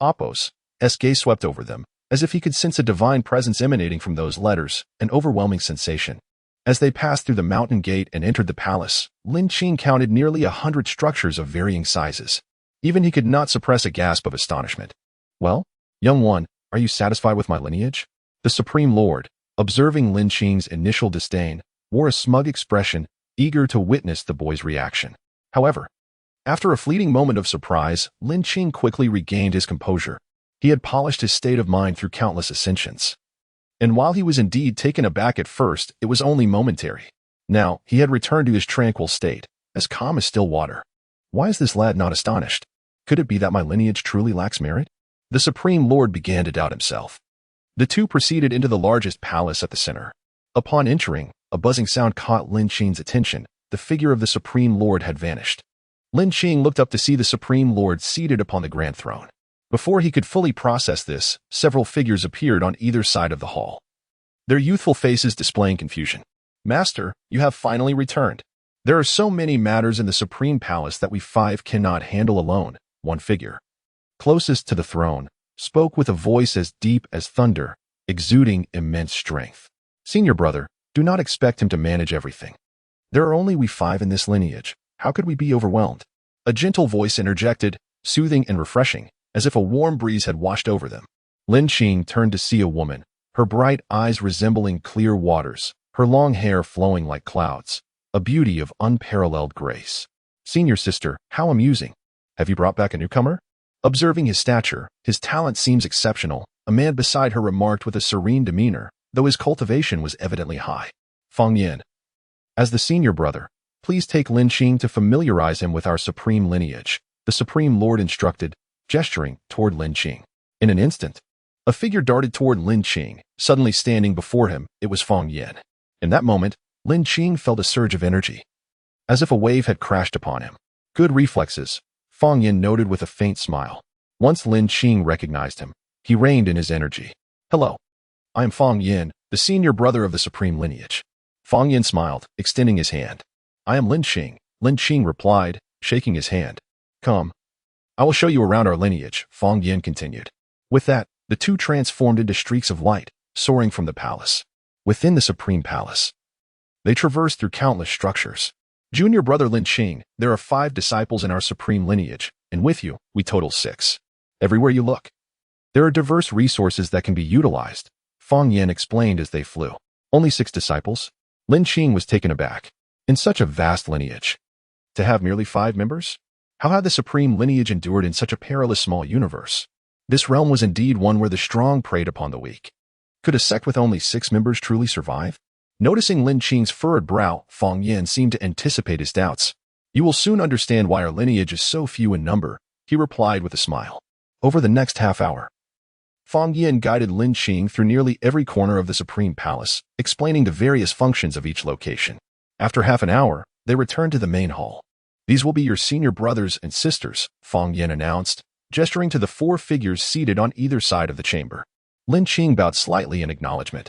Apos' gaze swept over them, as if he could sense a divine presence emanating from those letters, an overwhelming sensation. As they passed through the mountain gate and entered the palace, Lin Qing counted nearly 100 structures of varying sizes. Even he could not suppress a gasp of astonishment. "Well, young one, are you satisfied with my lineage?" The Supreme Lord, observing Lin Qing's initial disdain, wore a smug expression, eager to witness the boy's reaction. However, after a fleeting moment of surprise, Lin Qing quickly regained his composure. He had polished his state of mind through countless ascensions. And while he was indeed taken aback at first, it was only momentary. Now, he had returned to his tranquil state, as calm as still water. Why is this lad not astonished? Could it be that my lineage truly lacks merit? The Supreme Lord began to doubt himself. The two proceeded into the largest palace at the center. Upon entering, a buzzing sound caught Lin Qing's attention. The figure of the Supreme Lord had vanished. Lin Qing looked up to see the Supreme Lord seated upon the grand throne. Before he could fully process this, several figures appeared on either side of the hall, their youthful faces displaying confusion. "Master, you have finally returned. There are so many matters in the Supreme Palace that we 5 cannot handle alone," one figure, closest to the throne, spoke with a voice as deep as thunder, exuding immense strength. "Senior brother, do not expect him to manage everything. There are only we 5 in this lineage. How could we be overwhelmed?" A gentle voice interjected, soothing and refreshing, as if a warm breeze had washed over them. Lin Qing turned to see a woman, her bright eyes resembling clear waters, her long hair flowing like clouds, a beauty of unparalleled grace. "Senior sister, how amusing. Have you brought back a newcomer?" Observing his stature, his talent seems exceptional, a man beside her remarked with a serene demeanor, though his cultivation was evidently high. "Fang Yin. As the senior brother, please take Lin Qing to familiarize him with our supreme lineage," the Supreme Lord instructed, gesturing toward Lin Qing. In an instant, a figure darted toward Lin Qing, suddenly standing before him. It was Fang Yin. In that moment, Lin Qing felt a surge of energy, as if a wave had crashed upon him. "Good reflexes," Fang Yin noted with a faint smile. Once Lin Qing recognized him, he reined in his energy. "Hello. I am Fang Yin, the senior brother of the supreme lineage." Fang Yin smiled, extending his hand. "I am Lin Qing," Lin Qing replied, shaking his hand. "Come. I will show you around our lineage," Fang Yin continued. With that, the two transformed into streaks of light, soaring from the palace. Within the Supreme Palace, they traversed through countless structures. "Junior brother Lin Qing, there are 5 disciples in our supreme lineage, and with you, we total 6. Everywhere you look, there are diverse resources that can be utilized," Fang Yin explained as they flew. "Only 6 disciples?" Lin Qing was taken aback. In such a vast lineage, to have merely 5 members? How had the supreme lineage endured in such a perilous small universe? This realm was indeed one where the strong preyed upon the weak. Could a sect with only 6 members truly survive? Noticing Lin Qing's furrowed brow, Fang Yin seemed to anticipate his doubts. "You will soon understand why our lineage is so few in number," he replied with a smile. Over the next half hour, Fang Yin guided Lin Qing through nearly every corner of the Supreme Palace, explaining the various functions of each location. After half an hour, they returned to the main hall. "These will be your senior brothers and sisters," Fang Yin announced, gesturing to the 4 figures seated on either side of the chamber. Lin Qing bowed slightly in acknowledgement.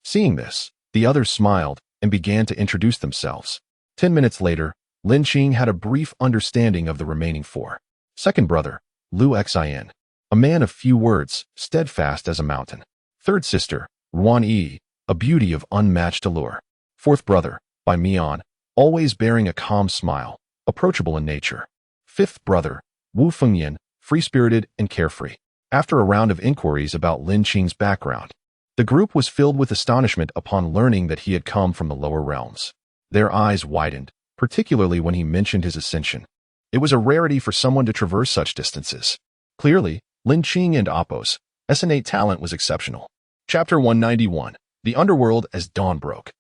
Seeing this, the others smiled and began to introduce themselves. 10 minutes later, Lin Qing had a brief understanding of the remaining 4. Second brother, Lu Xin, a man of few words, steadfast as a mountain. Third sister, Ruan Yi, a beauty of unmatched allure. Fourth brother, Bai Mian, always bearing a calm smile, approachable in nature. Fifth brother, Wu Fengyan, free-spirited and carefree. After a round of inquiries about Lin Qing's background, the group was filled with astonishment upon learning that he had come from the lower realms. Their eyes widened, particularly when he mentioned his ascension. It was a rarity for someone to traverse such distances. Clearly, Lin Qing and Apos' innate talent was exceptional. Chapter 191, The Underworld as Dawn Broke.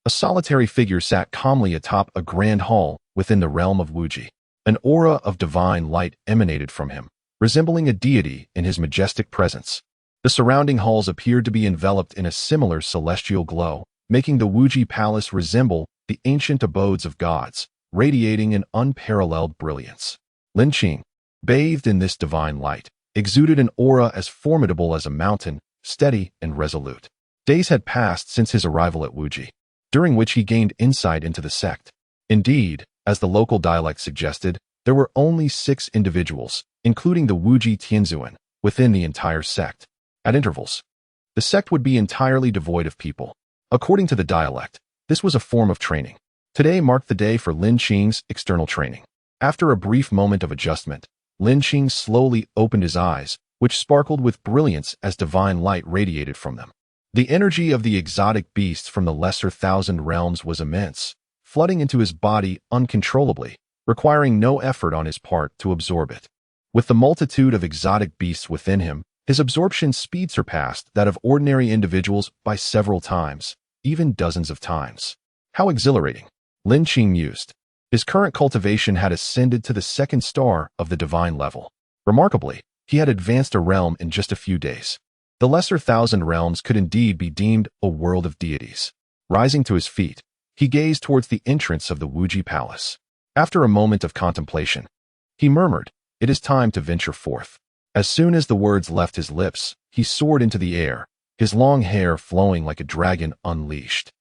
A solitary figure sat calmly atop a grand hall within the realm of Wuji. An aura of divine light emanated from him, resembling a deity in his majestic presence. The surrounding halls appeared to be enveloped in a similar celestial glow, making the Wuji Palace resemble the ancient abodes of gods, radiating an unparalleled brilliance. Lin Qing, bathed in this divine light, exuded an aura as formidable as a mountain, steady and resolute. Days had passed since his arrival at Wuji, during which he gained insight into the sect. Indeed, as the local dialect suggested, there were only 6 individuals, including the Wuji Tianzuan, within the entire sect. At intervals, the sect would be entirely devoid of people. According to the dialect, this was a form of training. Today marked the day for Lin Qing's external training. After a brief moment of adjustment, Lin Qing slowly opened his eyes, which sparkled with brilliance as divine light radiated from them. The energy of the exotic beasts from the lesser thousand realms was immense, flooding into his body uncontrollably, requiring no effort on his part to absorb it. With the multitude of exotic beasts within him, his absorption speed surpassed that of ordinary individuals by several times, even dozens of times. How exhilarating, Lin Qing mused. His current cultivation had ascended to the 2nd star of the divine level. Remarkably, he had advanced a realm in just a few days. The lesser thousand realms could indeed be deemed a world of deities. Rising to his feet, he gazed towards the entrance of the Wuji Palace. After a moment of contemplation, he murmured, "It is time to venture forth." As soon as the words left his lips, he soared into the air, his long hair flowing like a dragon unleashed.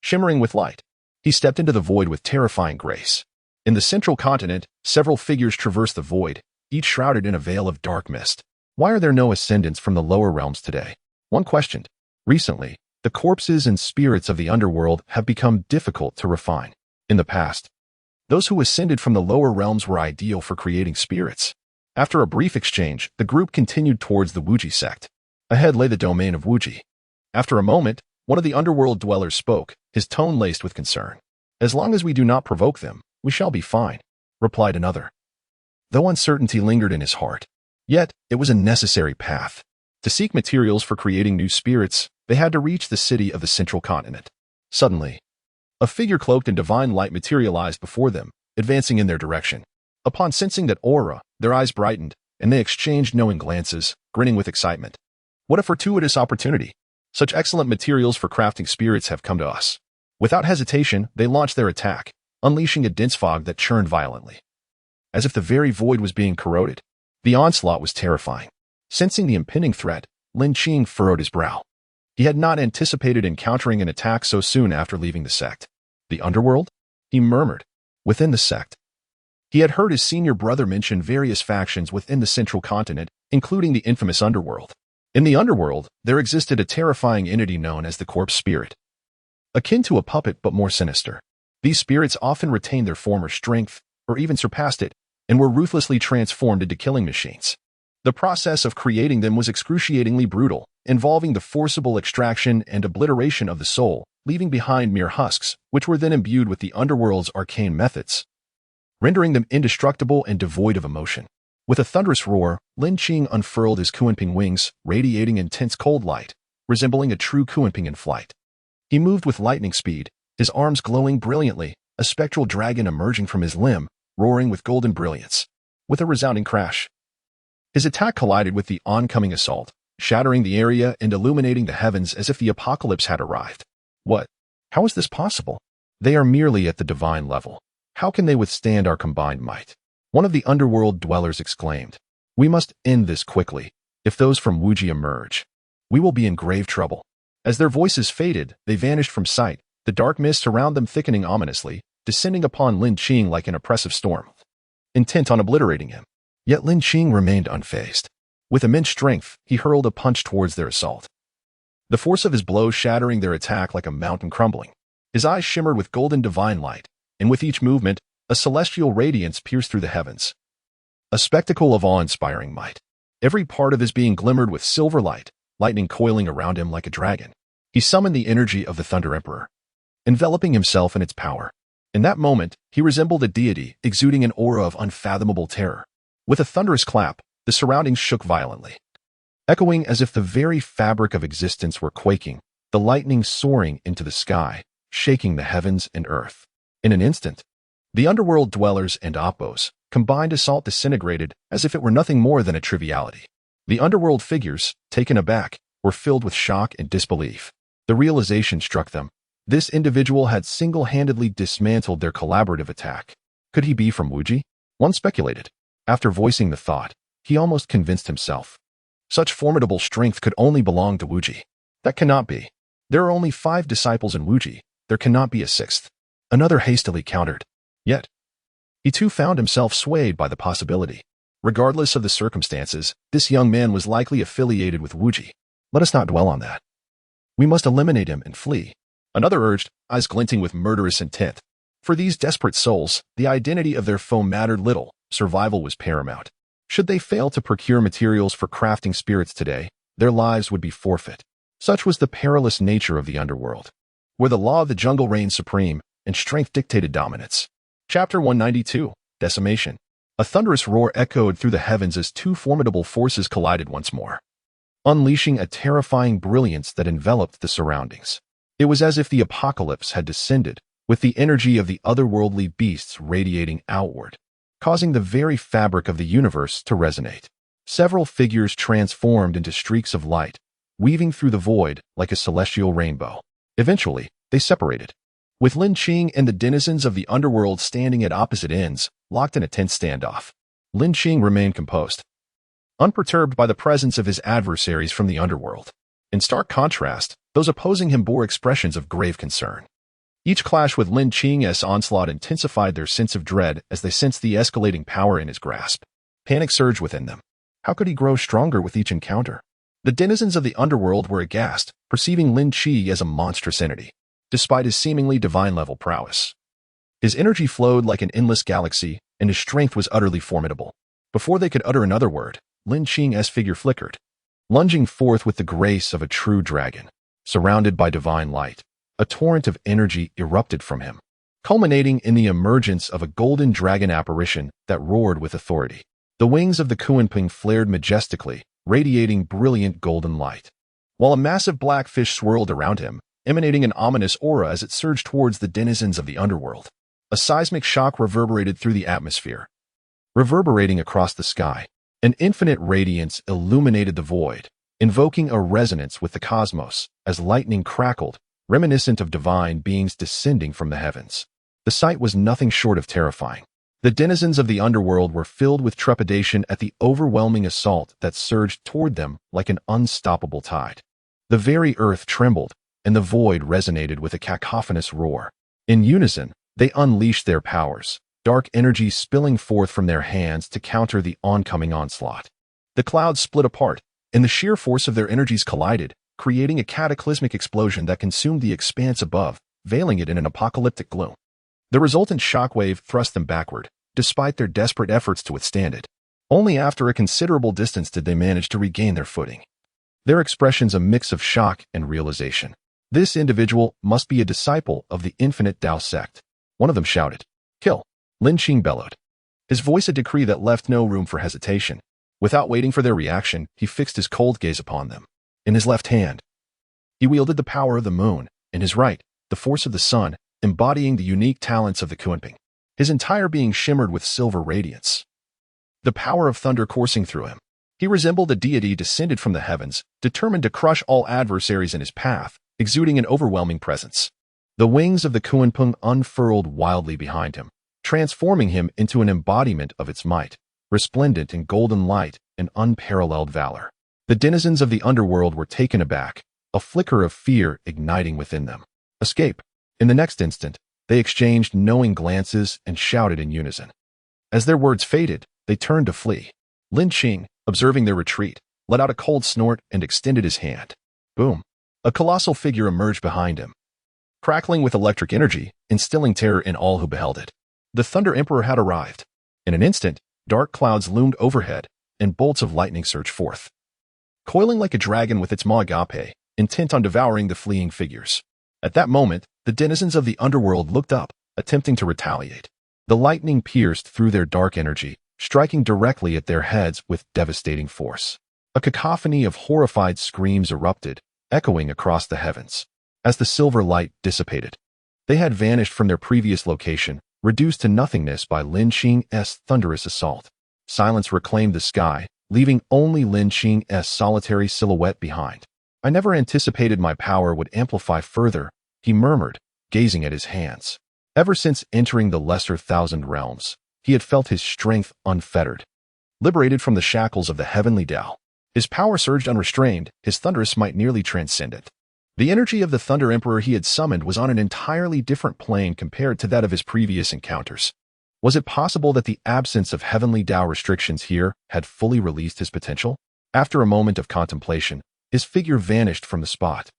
Shimmering with light, he stepped into the void with terrifying grace. In the central continent, several figures traversed the void, each shrouded in a veil of dark mist. Why are there no ascendants from the lower realms today? One questioned. Recently, the corpses and spirits of the underworld have become difficult to refine. In the past, those who ascended from the lower realms were ideal for creating spirits. After a brief exchange, the group continued towards the Wuji sect. Ahead lay the domain of Wuji. After a moment, one of the underworld dwellers spoke, his tone laced with concern. "As long as we do not provoke them, we shall be fine," replied another. Though uncertainty lingered in his heart, yet it was a necessary path. To seek materials for creating new spirits, they had to reach the city of the central continent. Suddenly, a figure cloaked in divine light materialized before them, advancing in their direction. Upon sensing that aura, their eyes brightened, and they exchanged knowing glances, grinning with excitement. What a fortuitous opportunity! Such excellent materials for crafting spirits have come to us. Without hesitation, they launched their attack, unleashing a dense fog that churned violently. As if the very void was being corroded, the onslaught was terrifying. Sensing the impending threat, Lin Qing furrowed his brow. He had not anticipated encountering an attack so soon after leaving the sect. The underworld? He murmured. Within the sect. He had heard his senior brother mention various factions within the central continent, including the infamous underworld. In the underworld, there existed a terrifying entity known as the corpse spirit. Akin to a puppet but more sinister. These spirits often retained their former strength, or even surpassed it, and were ruthlessly transformed into killing machines. The process of creating them was excruciatingly brutal, involving the forcible extraction and obliteration of the soul, leaving behind mere husks, which were then imbued with the underworld's arcane methods, rendering them indestructible and devoid of emotion. With a thunderous roar, Lin Qing unfurled his Kuanping wings, radiating intense cold light, resembling a true Kuanping in flight. He moved with lightning speed, his arms glowing brilliantly, a spectral dragon emerging from his limb, roaring with golden brilliance. With a resounding crash, his attack collided with the oncoming assault, shattering the area and illuminating the heavens as if the apocalypse had arrived. What? How is this possible? They are merely at the divine level. How can they withstand our combined might? One of the underworld dwellers exclaimed. We must end this quickly. If those from Wuji emerge, we will be in grave trouble. As their voices faded, they vanished from sight, the dark mist around them thickening ominously, descending upon Lin Qing like an oppressive storm, intent on obliterating him. Yet Lin Qing remained unfazed. With immense strength, he hurled a punch towards their assault. The force of his blow shattering their attack like a mountain crumbling. His eyes shimmered with golden divine light, and with each movement, a celestial radiance pierced through the heavens. A spectacle of awe-inspiring might. Every part of his being glimmered with silver light, lightning coiling around him like a dragon. He summoned the energy of the Thunder Emperor, enveloping himself in its power. In that moment, he resembled a deity, exuding an aura of unfathomable terror. With a thunderous clap, the surroundings shook violently. Echoing as if the very fabric of existence were quaking, the lightning soaring into the sky, shaking the heavens and earth. In an instant, the underworld dwellers and Oppos, combined assault disintegrated as if it were nothing more than a triviality. The underworld figures, taken aback, were filled with shock and disbelief. The realization struck them. This individual had single-handedly dismantled their collaborative attack. Could he be from Wuji? One speculated. After voicing the thought, he almost convinced himself. Such formidable strength could only belong to Wuji. That cannot be. There are only 5 disciples in Wuji. There cannot be a 6th. Another hastily countered. Yet, he too found himself swayed by the possibility. Regardless of the circumstances, this young man was likely affiliated with Wuji. Let us not dwell on that. We must eliminate him and flee. Another urged, eyes glinting with murderous intent. For these desperate souls, the identity of their foe mattered little. Survival was paramount. Should they fail to procure materials for crafting spirits today, their lives would be forfeit. Such was the perilous nature of the underworld, where the law of the jungle reigned supreme and strength dictated dominance. Chapter 192, Decimation. A thunderous roar echoed through the heavens as 2 formidable forces collided once more, unleashing a terrifying brilliance that enveloped the surroundings. It was as if the apocalypse had descended, with the energy of the otherworldly beasts radiating outward, causing the very fabric of the universe to resonate. Several figures transformed into streaks of light, weaving through the void like a celestial rainbow. Eventually, they separated, with Lin Qing and the denizens of the underworld standing at opposite ends, locked in a tense standoff. Lin Qing remained composed, unperturbed by the presence of his adversaries from the underworld. In stark contrast, those opposing him bore expressions of grave concern. Each clash with Lin Qing's onslaught intensified their sense of dread as they sensed the escalating power in his grasp. Panic surged within them. How could he grow stronger with each encounter? The denizens of the underworld were aghast, perceiving Lin Qing as a monstrous entity, despite his seemingly divine-level prowess. His energy flowed like an endless galaxy, and his strength was utterly formidable. Before they could utter another word, Lin Qing's figure flickered, lunging forth with the grace of a true dragon. Surrounded by divine light, a torrent of energy erupted from him, culminating in the emergence of a golden dragon apparition that roared with authority. The wings of the Kunping flared majestically, radiating brilliant golden light, while a massive black fish swirled around him, emanating an ominous aura as it surged towards the denizens of the underworld. A seismic shock reverberated through the atmosphere, reverberating across the sky. An infinite radiance illuminated the void, invoking a resonance with the cosmos as lightning crackled, reminiscent of divine beings descending from the heavens. The sight was nothing short of terrifying. The denizens of the underworld were filled with trepidation at the overwhelming assault that surged toward them like an unstoppable tide. The very earth trembled, and the void resonated with a cacophonous roar. In unison, they unleashed their powers, dark energy spilling forth from their hands to counter the oncoming onslaught. The clouds split apart, and the sheer force of their energies collided, creating a cataclysmic explosion that consumed the expanse above, veiling it in an apocalyptic gloom. The resultant shockwave thrust them backward, despite their desperate efforts to withstand it. Only after a considerable distance did they manage to regain their footing, their expressions a mix of shock and realization. This individual must be a disciple of the infinite Tao sect. One of them shouted, "Kill!" Lin Qing bellowed, his voice a decree that left no room for hesitation. Without waiting for their reaction, he fixed his cold gaze upon them. In his left hand, he wielded the power of the moon, in his right, the force of the sun, embodying the unique talents of the Kunping. His entire being shimmered with silver radiance, the power of thunder coursing through him. He resembled a deity descended from the heavens, determined to crush all adversaries in his path, exuding an overwhelming presence. The wings of the Kunping unfurled wildly behind him, transforming him into an embodiment of its might, resplendent in golden light and unparalleled valor. The denizens of the underworld were taken aback, a flicker of fear igniting within them. Escape! In the next instant, they exchanged knowing glances and shouted in unison. As their words faded, they turned to flee. Lin Qing, observing their retreat, let out a cold snort and extended his hand. Boom! A colossal figure emerged behind him, crackling with electric energy, instilling terror in all who beheld it. The Thunder Emperor had arrived. In an instant, dark clouds loomed overhead, and bolts of lightning surged forth, coiling like a dragon with its maw agape, intent on devouring the fleeing figures. At that moment, the denizens of the underworld looked up, attempting to retaliate. The lightning pierced through their dark energy, striking directly at their heads with devastating force. A cacophony of horrified screams erupted, echoing across the heavens. As the silver light dissipated, they had vanished from their previous location, reduced to nothingness by Lin Qing's thunderous assault. Silence reclaimed the sky, leaving only Lin Qing's solitary silhouette behind. I never anticipated my power would amplify further, he murmured, gazing at his hands. Ever since entering the lesser thousand realms, he had felt his strength unfettered. Liberated from the shackles of the heavenly Tao, his power surged unrestrained, his thunderous might nearly transcendent. The energy of the Thunder Emperor he had summoned was on an entirely different plane compared to that of his previous encounters. Was it possible that the absence of heavenly Tao restrictions here had fully released his potential? After a moment of contemplation, his figure vanished from the spot.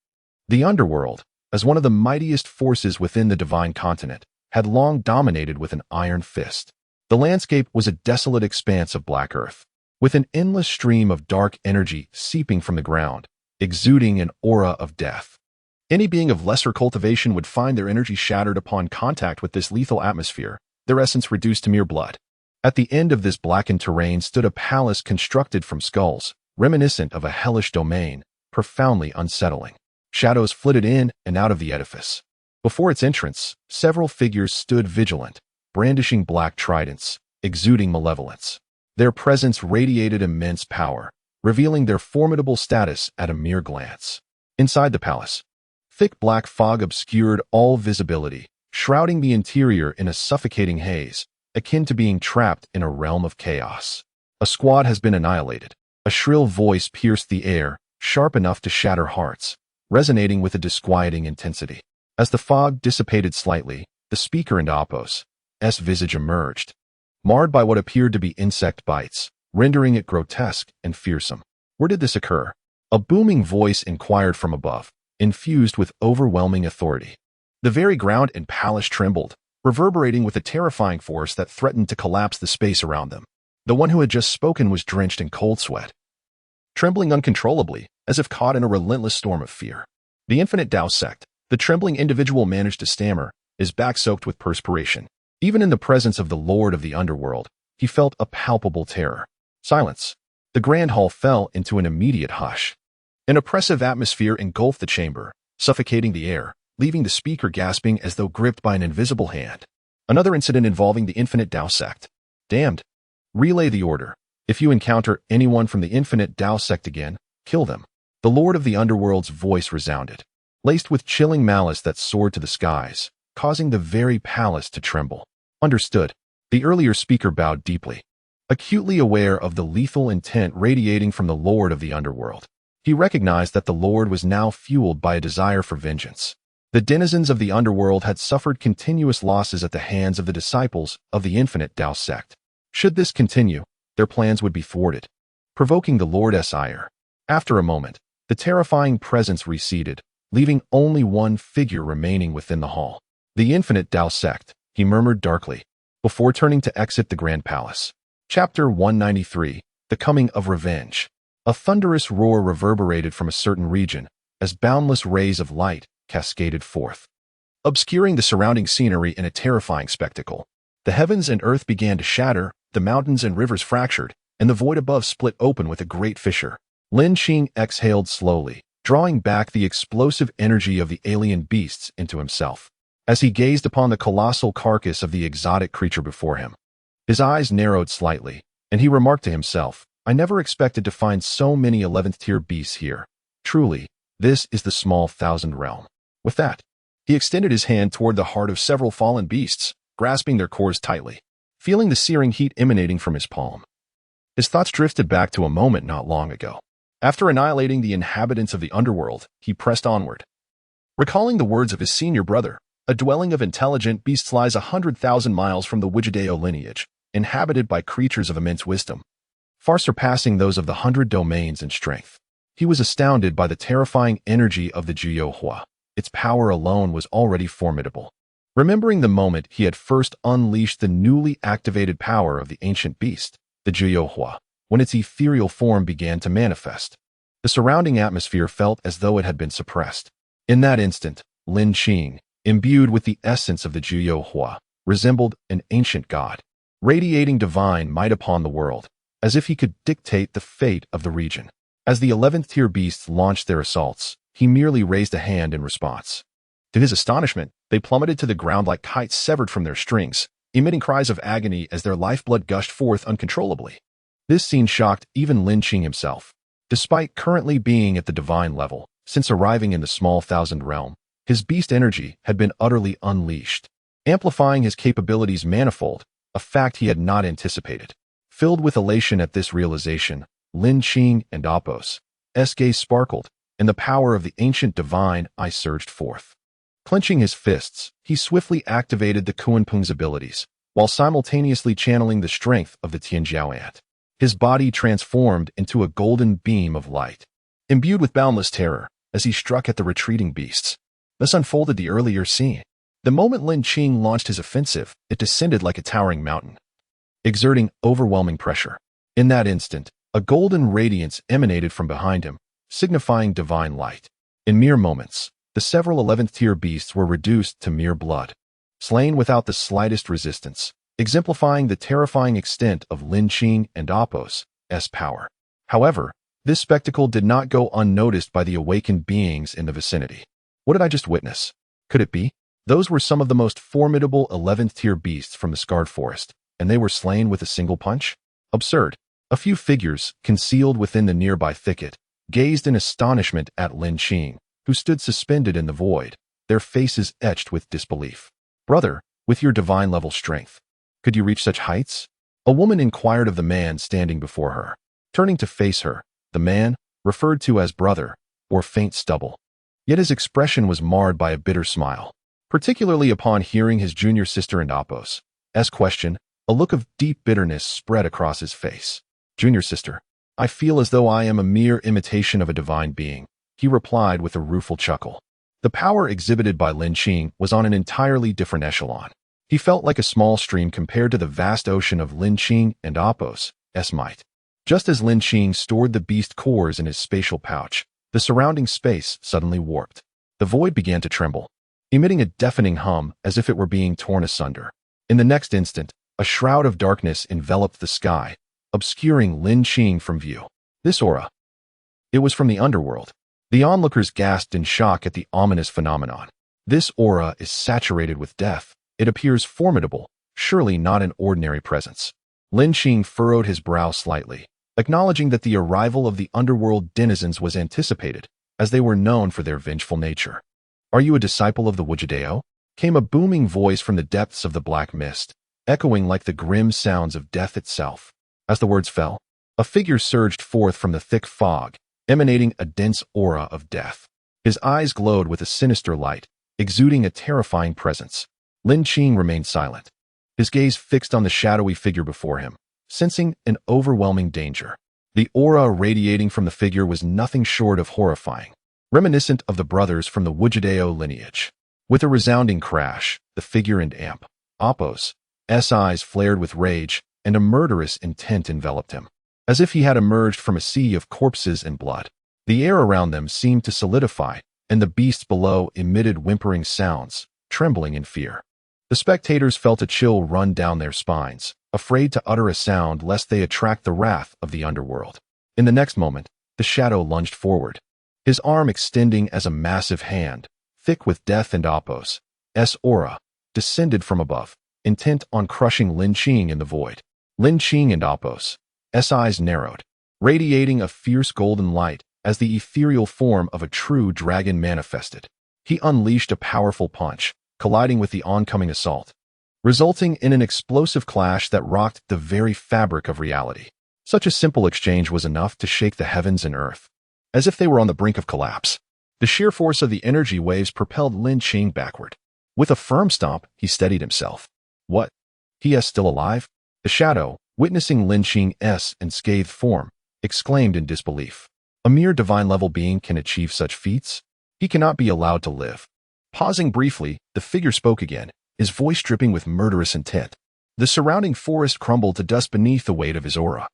The underworld, as one of the mightiest forces within the divine continent, had long dominated with an iron fist. The landscape was a desolate expanse of black earth, with an endless stream of dark energy seeping from the ground, exuding an aura of death. Any being of lesser cultivation would find their energy shattered upon contact with this lethal atmosphere, their essence reduced to mere blood. At the end of this blackened terrain stood a palace constructed from skulls, reminiscent of a hellish domain, profoundly unsettling. Shadows flitted in and out of the edifice. Before its entrance, several figures stood vigilant, brandishing black tridents, exuding malevolence. Their presence radiated immense power, revealing their formidable status at a mere glance. Inside the palace, thick black fog obscured all visibility, shrouding the interior in a suffocating haze, akin to being trapped in a realm of chaos. A squad has been annihilated. A shrill voice pierced the air, sharp enough to shatter hearts, resonating with a disquieting intensity. As the fog dissipated slightly, the speaker and Apo's visage emerged, marred by what appeared to be insect bites, rendering it grotesque and fearsome. Where did this occur? A booming voice inquired from above, infused with overwhelming authority. The very ground and palace trembled, reverberating with a terrifying force that threatened to collapse the space around them. The one who had just spoken was drenched in cold sweat, trembling uncontrollably, as if caught in a relentless storm of fear. The Infinite Tao sect, the trembling individual managed to stammer, his back soaked with perspiration. Even in the presence of the Lord of the Underworld, he felt a palpable terror. Silence. The grand hall fell into an immediate hush. An oppressive atmosphere engulfed the chamber, suffocating the air, leaving the speaker gasping as though gripped by an invisible hand. Another incident involving the Infinite Tao sect. Damned. Relay the order. If you encounter anyone from the Infinite Tao sect again, kill them. The Lord of the Underworld's voice resounded, laced with chilling malice that soared to the skies, causing the very palace to tremble. Understood. The earlier speaker bowed deeply, acutely aware of the lethal intent radiating from the Lord of the Underworld. He recognized that the Lord was now fueled by a desire for vengeance. The denizens of the Underworld had suffered continuous losses at the hands of the disciples of the Infinite Tao sect. Should this continue, their plans would be thwarted, provoking the Lord's ire. After a moment, the terrifying presence receded, leaving only one figure remaining within the hall. The Infinite Tao sect, he murmured darkly, before turning to exit the Grand Palace. Chapter 193, The Coming of Revenge. A thunderous roar reverberated from a certain region, as boundless rays of light cascaded forth, obscuring the surrounding scenery in a terrifying spectacle. The heavens and earth began to shatter, the mountains and rivers fractured, and the void above split open with a great fissure. Lin Qing exhaled slowly, drawing back the explosive energy of the alien beasts into himself. As he gazed upon the colossal carcass of the exotic creature before him, his eyes narrowed slightly, and he remarked to himself, I never expected to find so many 11th-tier beasts here. Truly, this is the small thousand realm. With that, he extended his hand toward the heart of several fallen beasts, grasping their cores tightly, feeling the searing heat emanating from his palm. His thoughts drifted back to a moment not long ago. After annihilating the inhabitants of the underworld, he pressed onward. Recalling the words of his senior brother, a dwelling of intelligent beasts lies 100,000 miles from the Wijideo lineage, inhabited by creatures of immense wisdom, far surpassing those of the 100 domains in strength. He was astounded by the terrifying energy of the Jiuhua. Its power alone was already formidable. Remembering the moment he had first unleashed the newly activated power of the ancient beast, the Jiuhua, when its ethereal form began to manifest, the surrounding atmosphere felt as though it had been suppressed. In that instant, Lin Qing, imbued with the essence of the Jiuhua, resembled an ancient god, radiating divine might upon the world, as if he could dictate the fate of the region. As the 11th-tier beasts launched their assaults, he merely raised a hand in response. To his astonishment, they plummeted to the ground like kites severed from their strings, emitting cries of agony as their lifeblood gushed forth uncontrollably. This scene shocked even Lin Qing himself. Despite currently being at the divine level, since arriving in the small thousand realm, his beast energy had been utterly unleashed. amplifying his capabilities manifold, a fact he had not anticipated. Filled with elation at this realization, Lin Qing and Apos' gaze sparkled, and the power of the ancient divine eye surged forth. Clenching his fists, he swiftly activated the Kunpeng's abilities, while simultaneously channeling the strength of the Tianjiao ant. His body transformed into a golden beam of light, imbued with boundless terror as he struck at the retreating beasts. Thus unfolded the earlier scene. The moment Lin Qing launched his offensive, it descended like a towering mountain, exerting overwhelming pressure. In that instant, a golden radiance emanated from behind him, signifying divine light. In mere moments, the several 11th-tier beasts were reduced to mere blood, slain without the slightest resistance, exemplifying the terrifying extent of Lin Qing and Apos' power. However, this spectacle did not go unnoticed by the awakened beings in the vicinity. What did I just witness? Could it be? Those were some of the most formidable 11th-tier beasts from the scarred forest, and they were slain with a single punch? Absurd. A few figures, concealed within the nearby thicket, gazed in astonishment at Lin Qing, who stood suspended in the void, their faces etched with disbelief. "Brother, with your divine-level strength, could you reach such heights?" A woman inquired of the man standing before her. Turning to face her, the man, referred to as brother, or faint stubble. Yet his expression was marred by a bitter smile. Particularly upon hearing his junior sister and Apos' question, a look of deep bitterness spread across his face. "Junior sister, I feel as though I am a mere imitation of a divine being," he replied with a rueful chuckle. The power exhibited by Lin Qing was on an entirely different echelon. He felt like a small stream compared to the vast ocean of Lin Qing and Apos' might. Just as Lin Qing stored the beast cores in his spatial pouch, the surrounding space suddenly warped. The void began to tremble, emitting a deafening hum as if it were being torn asunder. In the next instant, a shroud of darkness enveloped the sky, obscuring Lin Qing from view. This aura. It was from the underworld. The onlookers gasped in shock at the ominous phenomenon. This aura is saturated with death. It appears formidable, surely not an ordinary presence. Lin Qing furrowed his brow slightly, acknowledging that the arrival of the underworld denizens was anticipated, as they were known for their vengeful nature. "Are you a disciple of the Wujidao?" came a booming voice from the depths of the black mist, echoing like the grim sounds of death itself. As the words fell, a figure surged forth from the thick fog, emanating a dense aura of death. His eyes glowed with a sinister light, exuding a terrifying presence. Lin Qing remained silent, his gaze fixed on the shadowy figure before him, sensing an overwhelming danger. The aura radiating from the figure was nothing short of horrifying, reminiscent of the brothers from the Wujidao lineage. With a resounding crash, the figure and Apos' eyes flared with rage, and a murderous intent enveloped him. As if he had emerged from a sea of corpses and blood, the air around them seemed to solidify, and the beasts below emitted whimpering sounds, trembling in fear. The spectators felt a chill run down their spines, afraid to utter a sound lest they attract the wrath of the underworld. In the next moment, the shadow lunged forward, his arm extending as a massive hand, thick with death, and Apos' aura descended from above, intent on crushing Lin Qing in the void. Lin Qing and Apos' eyes narrowed, radiating a fierce golden light as the ethereal form of a true dragon manifested. He unleashed a powerful punch, colliding with the oncoming assault, resulting in an explosive clash that rocked the very fabric of reality. Such a simple exchange was enough to shake the heavens and earth, as if they were on the brink of collapse. The sheer force of the energy waves propelled Lin Qing backward. With a firm stomp, he steadied himself. "What? He is still alive?" The shadow, witnessing Lin Qing's unscathed form, exclaimed in disbelief. "A mere divine-level being can achieve such feats? He cannot be allowed to live." Pausing briefly, the figure spoke again, his voice dripping with murderous intent. The surrounding forest crumbled to dust beneath the weight of his aura,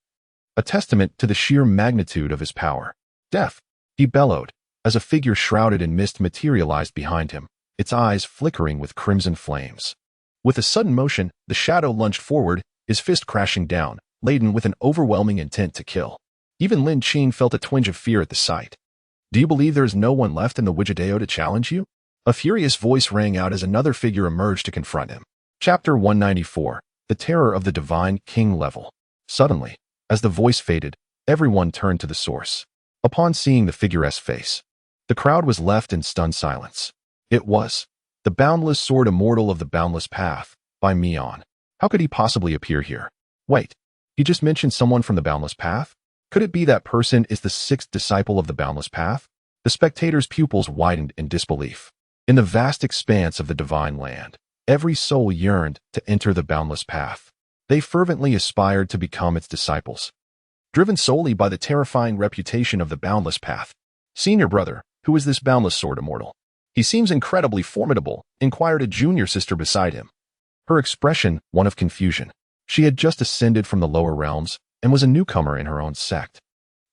a testament to the sheer magnitude of his power. "Death!" he bellowed, as a figure shrouded in mist materialized behind him, its eyes flickering with crimson flames. With a sudden motion, the shadow lunged forward, his fist crashing down, laden with an overwhelming intent to kill. Even Lin Qing felt a twinge of fear at the sight. "Do you believe there is no one left in the Wujidao to challenge you?" A furious voice rang out as another figure emerged to confront him. Chapter 194, The Terror of the Divine King Level. Suddenly, as the voice faded, everyone turned to the source. Upon seeing the figure's face, the crowd was left in stunned silence. It was the The Boundless Sword Immortal of the Boundless Path, by Mion. How could he possibly appear here? Wait, he just mentioned someone from the Boundless Path? Could it be that person is the sixth disciple of the Boundless Path? The spectator's pupils widened in disbelief. In the vast expanse of the divine land, every soul yearned to enter the Boundless Path. They fervently aspired to become its disciples. Driven solely by the terrifying reputation of the Boundless Path. Senior brother, who is this Boundless Sword Immortal? He seems incredibly formidable, inquired a junior sister beside him. Her expression, one of confusion. She had just ascended from the lower realms and was a newcomer in her own sect.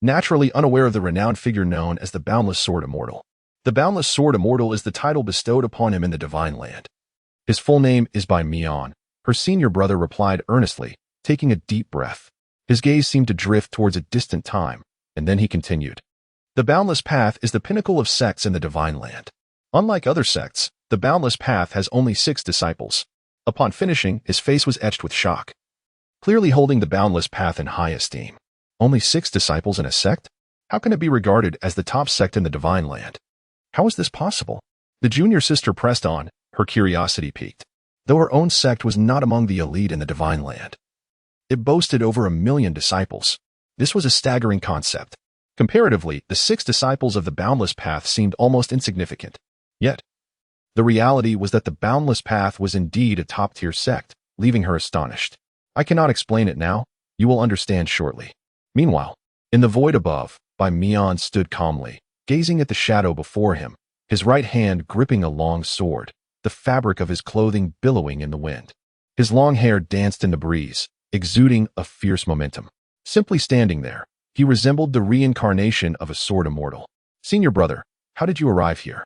Naturally unaware of the renowned figure known as the Boundless Sword Immortal. The Boundless Sword Immortal is the title bestowed upon him in the Divine Land. His full name is by Mion, her senior brother replied earnestly, taking a deep breath. His gaze seemed to drift towards a distant time, and then he continued. The Boundless Path is the pinnacle of sects in the Divine Land. Unlike other sects, the Boundless Path has only 6 disciples. Upon finishing, his face was etched with shock. Clearly holding the Boundless Path in high esteem. Only 6 disciples in a sect? How can it be regarded as the top sect in the Divine Land? How is this possible? The junior sister pressed on, her curiosity piqued. Though her own sect was not among the elite in the Divine Land. It boasted over 1 million disciples. This was a staggering concept. Comparatively, the 6 disciples of the Boundless Path seemed almost insignificant. Yet, the reality was that the Boundless Path was indeed a top-tier sect, leaving her astonished. I cannot explain it now. You will understand shortly. Meanwhile, in the void above, Bai Mian stood calmly, gazing at the shadow before him, his right hand gripping a long sword, the fabric of his clothing billowing in the wind. His long hair danced in the breeze, exuding a fierce momentum. Simply standing there, he resembled the reincarnation of a sword immortal. Senior brother, how did you arrive here?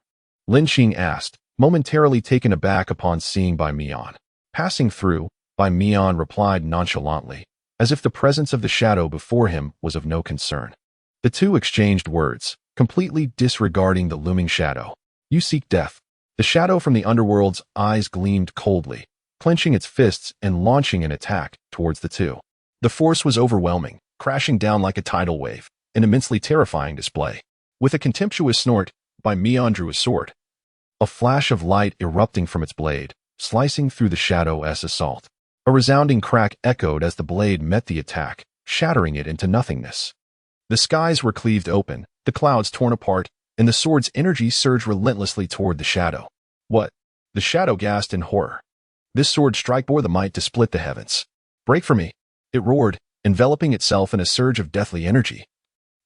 Lin Qing asked, momentarily taken aback upon seeing Bai Mian. Passing through, Bai Mian replied nonchalantly, as if the presence of the shadow before him was of no concern. The two exchanged words, completely disregarding the looming shadow. You seek death. The shadow from the underworld's eyes gleamed coldly, clenching its fists and launching an attack towards the two. The force was overwhelming, crashing down like a tidal wave, an immensely terrifying display. With a contemptuous snort, Bai Mian drew his sword. A flash of light erupting from its blade, slicing through the shadow's assault. A resounding crack echoed as the blade met the attack, shattering it into nothingness. The skies were cleaved open, the clouds torn apart, and the sword's energy surged relentlessly toward the shadow. What? The shadow gasped in horror. This sword strike bore the might to split the heavens. Break for me! It roared, enveloping itself in a surge of deathly energy.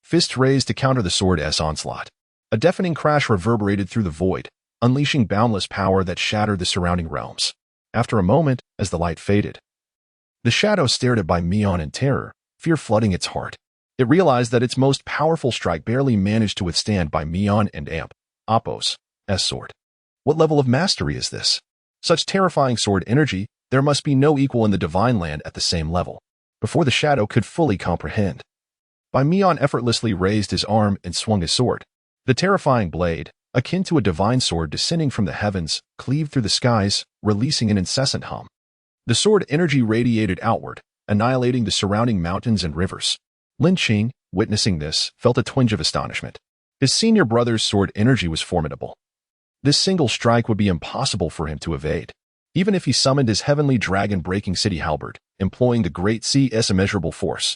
Fists raised to counter the sword's onslaught. A deafening crash reverberated through the void, unleashing boundless power that shattered the surrounding realms. After a moment, as the light faded, the shadow stared at Bai Mian in terror, fear flooding its heart. It realized that its most powerful strike barely managed to withstand Bai Mian and Appo's sword. What level of mastery is this? Such terrifying sword energy, there must be no equal in the Divine Land at the same level. Before the shadow could fully comprehend, Bai Mian effortlessly raised his arm and swung his sword. The terrifying blade, akin to a divine sword descending from the heavens, cleaved through the skies, releasing an incessant hum. The sword energy radiated outward, annihilating the surrounding mountains and rivers. Lin Qing, witnessing this, felt a twinge of astonishment. His senior brother's sword energy was formidable. This single strike would be impossible for him to evade. Even if he summoned his heavenly dragon-breaking city halberd, employing the great C's immeasurable force,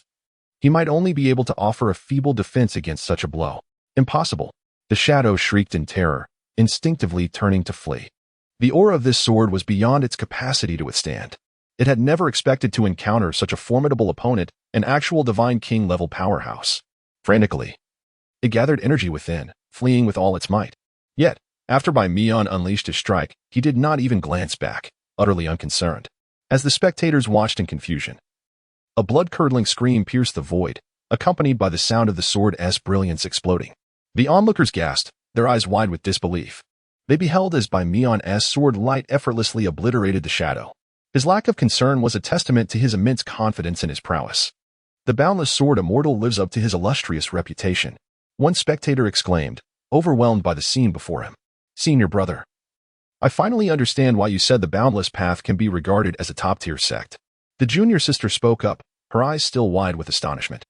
he might only be able to offer a feeble defense against such a blow. Impossible. The shadow shrieked in terror, instinctively turning to flee. The aura of this sword was beyond its capacity to withstand. It had never expected to encounter such a formidable opponent, an actual Divine King-level powerhouse. Frantically, it gathered energy within, fleeing with all its might. Yet, after Bai Mian unleashed his strike, he did not even glance back, utterly unconcerned. As the spectators watched in confusion, a blood-curdling scream pierced the void, accompanied by the sound of the sword's brilliance exploding. The onlookers gasped, their eyes wide with disbelief. They beheld as Bai Mian's sword light effortlessly obliterated the shadow. His lack of concern was a testament to his immense confidence in his prowess. The Boundless Sword Immortal lives up to his illustrious reputation. One spectator exclaimed, overwhelmed by the scene before him. Senior brother, I finally understand why you said the Boundless Path can be regarded as a top-tier sect. The junior sister spoke up, her eyes still wide with astonishment.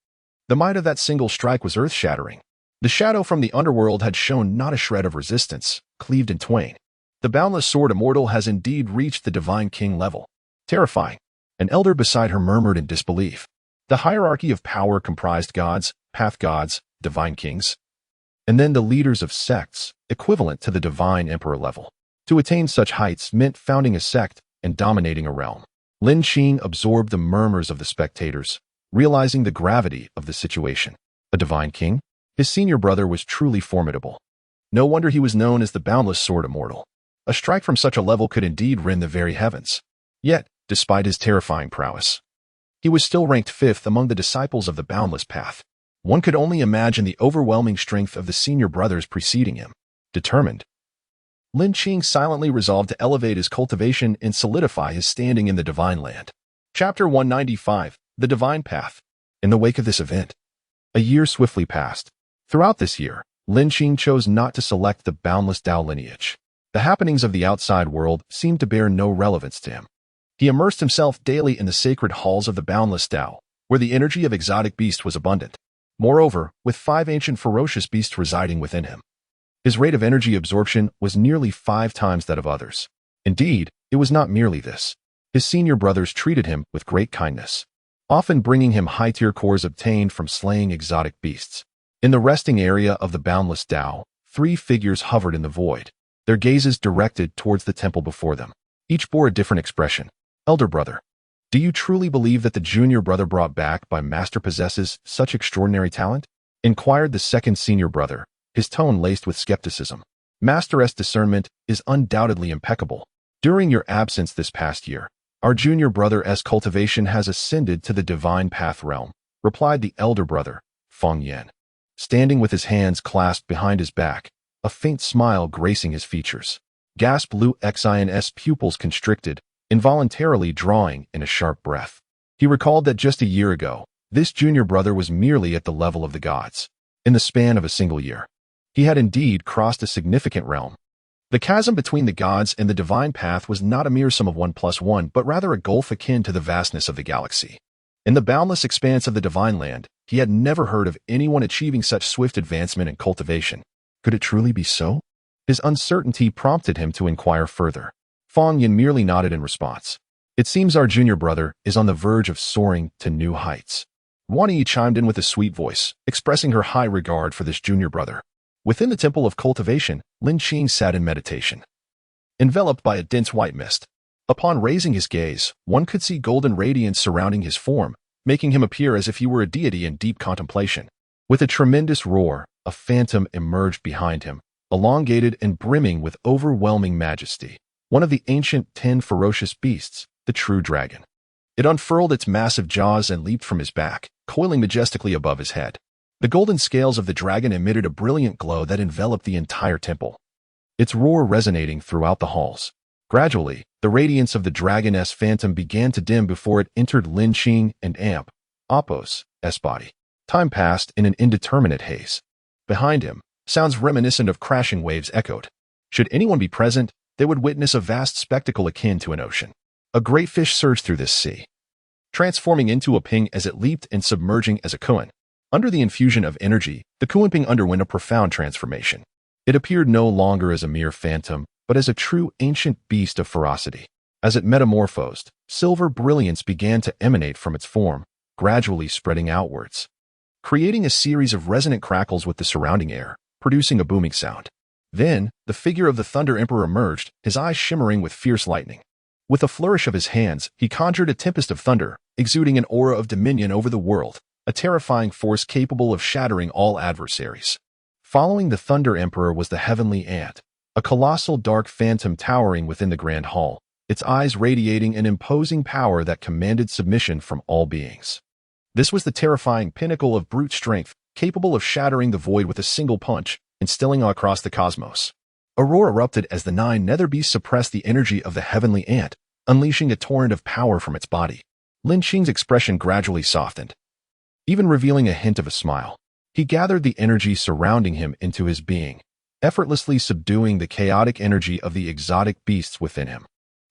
The might of that single strike was earth-shattering. The shadow from the underworld had shown not a shred of resistance, cleaved in twain. The boundless sword immortal has indeed reached the divine king level. Terrifying. An elder beside her murmured in disbelief. The hierarchy of power comprised gods, path gods, divine kings, and then the leaders of sects, equivalent to the divine emperor level. To attain such heights meant founding a sect and dominating a realm. Lin Qing absorbed the murmurs of the spectators, realizing the gravity of the situation. A divine king? His senior brother was truly formidable. No wonder he was known as the boundless sword immortal. A strike from such a level could indeed rend the very heavens. Yet, despite his terrifying prowess, he was still ranked 5th among the disciples of the boundless path. One could only imagine the overwhelming strength of the senior brothers preceding him. Determined, Lin Qing silently resolved to elevate his cultivation and solidify his standing in the divine land. Chapter 195, The Divine Path. In the wake of this event, a year swiftly passed. Throughout this year, Lin Qing chose not to select the boundless Tao lineage. The happenings of the outside world seemed to bear no relevance to him. He immersed himself daily in the sacred halls of the boundless Tao, where the energy of exotic beasts was abundant. Moreover, with 5 ancient ferocious beasts residing within him, his rate of energy absorption was nearly 5 times that of others. Indeed, it was not merely this. His senior brothers treated him with great kindness, often bringing him high-tier cores obtained from slaying exotic beasts. In the resting area of the boundless Tao, 3 figures hovered in the void, their gazes directed towards the temple before them. Each bore a different expression. Elder brother, do you truly believe that the junior brother brought back by master possesses such extraordinary talent? Inquired the second senior brother, his tone laced with skepticism. Master's discernment is undoubtedly impeccable. During your absence this past year, our junior brother's cultivation has ascended to the divine path realm, replied the elder brother, Feng Yan. Standing with his hands clasped behind his back, a faint smile gracing his features. Gasped Lu Xin's pupils constricted, involuntarily drawing in a sharp breath. He recalled that just a year ago, this junior brother was merely at the level of the gods. In the span of a single year, he had indeed crossed a significant realm. The chasm between the gods and the divine path was not a mere sum of 1 plus 1, but rather a gulf akin to the vastness of the galaxy. In the boundless expanse of the divine land, he had never heard of anyone achieving such swift advancement in cultivation. Could it truly be so? His uncertainty prompted him to inquire further. Feng Yan merely nodded in response. It seems our junior brother is on the verge of soaring to new heights. Wang Yi chimed in with a sweet voice, expressing her high regard for this junior brother. Within the temple of cultivation, Lin Qing sat in meditation, enveloped by a dense white mist. Upon raising his gaze, one could see golden radiance surrounding his form, making him appear as if he were a deity in deep contemplation. With a tremendous roar, a phantom emerged behind him, elongated and brimming with overwhelming majesty. One of the ancient 10 ferocious beasts, the true dragon. It unfurled its massive jaws and leaped from his back, coiling majestically above his head. The golden scales of the dragon emitted a brilliant glow that enveloped the entire temple, its roar resonating throughout the halls. Gradually, the radiance of the dragon's phantom began to dim before it entered Lin Qing and Apos' body. Time passed in an indeterminate haze. Behind him, sounds reminiscent of crashing waves echoed. Should anyone be present, they would witness a vast spectacle akin to an ocean. A great fish surged through this sea, transforming into a ping as it leaped and submerging as a kuan. Under the infusion of energy, the kuan underwent a profound transformation. It appeared no longer as a mere phantom, but as a true ancient beast of ferocity. As it metamorphosed, silver brilliance began to emanate from its form, gradually spreading outwards, creating a series of resonant crackles with the surrounding air, producing a booming sound. Then, the figure of the Thunder Emperor emerged, his eyes shimmering with fierce lightning. With a flourish of his hands, he conjured a tempest of thunder, exuding an aura of dominion over the world, a terrifying force capable of shattering all adversaries. Following the Thunder Emperor was the Heavenly Ant, a colossal dark phantom towering within the Grand Hall, its eyes radiating an imposing power that commanded submission from all beings. This was the terrifying pinnacle of brute strength, capable of shattering the void with a single punch, instilling across the cosmos. A roar erupted as the 9 nether beasts suppressed the energy of the Heavenly Ant, unleashing a torrent of power from its body. Lin Qing's expression gradually softened, even revealing a hint of a smile. He gathered the energy surrounding him into his being, effortlessly subduing the chaotic energy of the exotic beasts within him.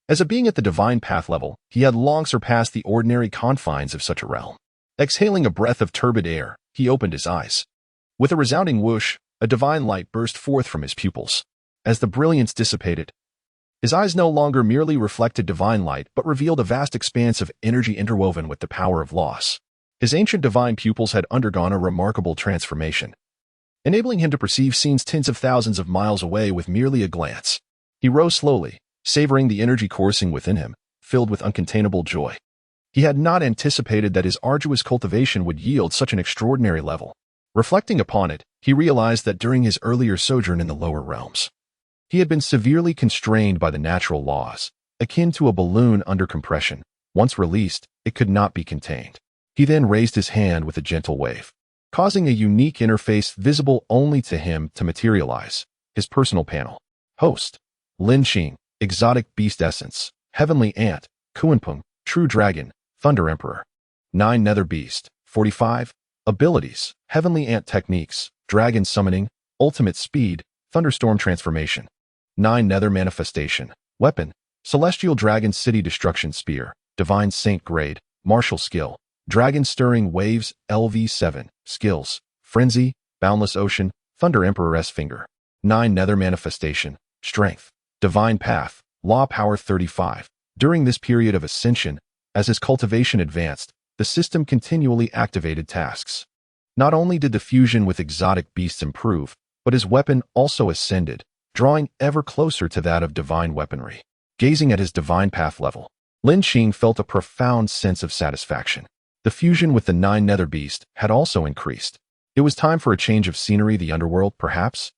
As a being at the divine path level, he had long surpassed the ordinary confines of such a realm. Exhaling a breath of turbid air, he opened his eyes. With a resounding whoosh, a divine light burst forth from his pupils. As the brilliance dissipated, His eyes no longer merely reflected divine light, but revealed a vast expanse of energy interwoven with the power of loss. His ancient divine pupils had undergone a remarkable transformation, enabling him to perceive scenes tens of thousands of miles away with merely a glance. He rose slowly, savoring the energy coursing within him, filled with uncontainable joy. He had not anticipated that his arduous cultivation would yield such an extraordinary level. Reflecting upon it, he realized that during his earlier sojourn in the lower realms, he had been severely constrained by the natural laws, akin to a balloon under compression. Once released, it could not be contained. He then raised his hand with a gentle wave, causing a unique interface visible only to him to materialize. His personal panel. Host: Lin Qing, Exotic Beast Essence, Heavenly Ant, Kunpeng, True Dragon, Thunder Emperor. 9 Nether Beast, 45. Abilities: Heavenly Ant Techniques, Dragon Summoning, Ultimate Speed, Thunderstorm Transformation. 9 Nether Manifestation. Weapon: Celestial Dragon City Destruction Spear, Divine Saint Grade, Martial Skill, Dragon Stirring Waves, LV7. Skills: Frenzy, Boundless Ocean, Thunder Emperor's Finger. 9 Nether Manifestation. Strength: Divine Path, Law Power 35. During this period of ascension, as his cultivation advanced, the system continually activated tasks. Not only did the fusion with exotic beasts improve, but his weapon also ascended, drawing ever closer to that of divine weaponry. Gazing at his divine path level, Lin Qing felt a profound sense of satisfaction. The fusion with the 9 Nether Beast had also increased. It was time for a change of scenery, the underworld, perhaps?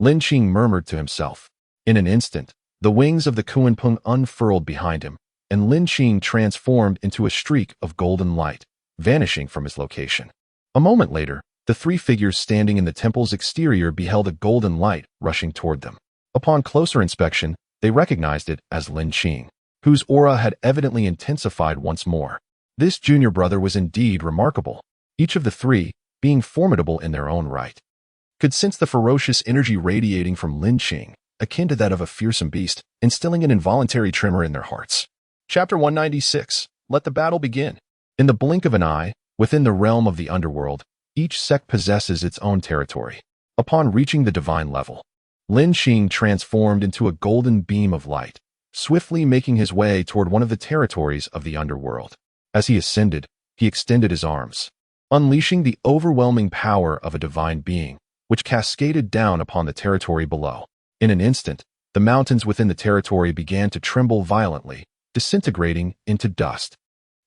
Lin Qing murmured to himself. In an instant, the wings of the Kunpeng unfurled behind him, and Lin Qing transformed into a streak of golden light, vanishing from his location. A moment later, the 3 figures standing in the temple's exterior beheld a golden light rushing toward them. Upon closer inspection, they recognized it as Lin Qing, whose aura had evidently intensified once more. This junior brother was indeed remarkable. Each of the 3, being formidable in their own right, could sense the ferocious energy radiating from Lin Qing, akin to that of a fearsome beast, instilling an involuntary tremor in their hearts. Chapter 196. Let the battle begin. In the blink of an eye, within the realm of the underworld, each sect possesses its own territory. Upon reaching the divine level, Lin Qing transformed into a golden beam of light, swiftly making his way toward one of the territories of the underworld. As he ascended, he extended his arms, unleashing the overwhelming power of a divine being, which cascaded down upon the territory below. In an instant, the mountains within the territory began to tremble violently, disintegrating into dust.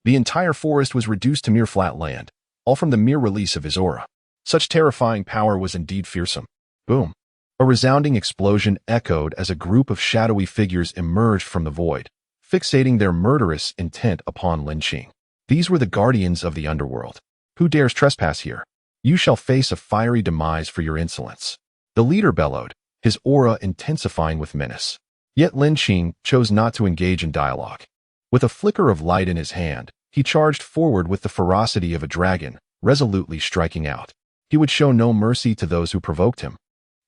The entire forest was reduced to mere flat land, all from the mere release of his aura. Such terrifying power was indeed fearsome. Boom! A resounding explosion echoed as a group of shadowy figures emerged from the void, fixating their murderous intent upon Lin Qing. These were the guardians of the underworld. Who dares trespass here? You shall face a fiery demise for your insolence. The leader bellowed, his aura intensifying with menace. Yet Lin Qing chose not to engage in dialogue. With a flicker of light in his hand, he charged forward with the ferocity of a dragon, resolutely striking out. He would show no mercy to those who provoked him,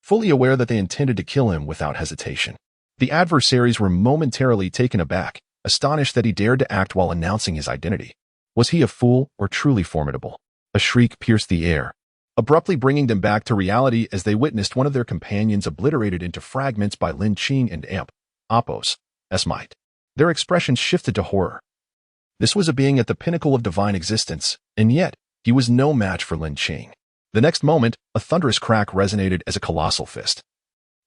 fully aware that they intended to kill him without hesitation. The adversaries were momentarily taken aback, astonished that he dared to act while announcing his identity. Was he a fool or truly formidable? A shriek pierced the air, abruptly bringing them back to reality as they witnessed one of their companions obliterated into fragments by Lin Qing and Appos' might. Their expressions shifted to horror. This was a being at the pinnacle of divine existence, and yet he was no match for Lin Qing. The next moment, a thunderous crack resonated as a colossal fist,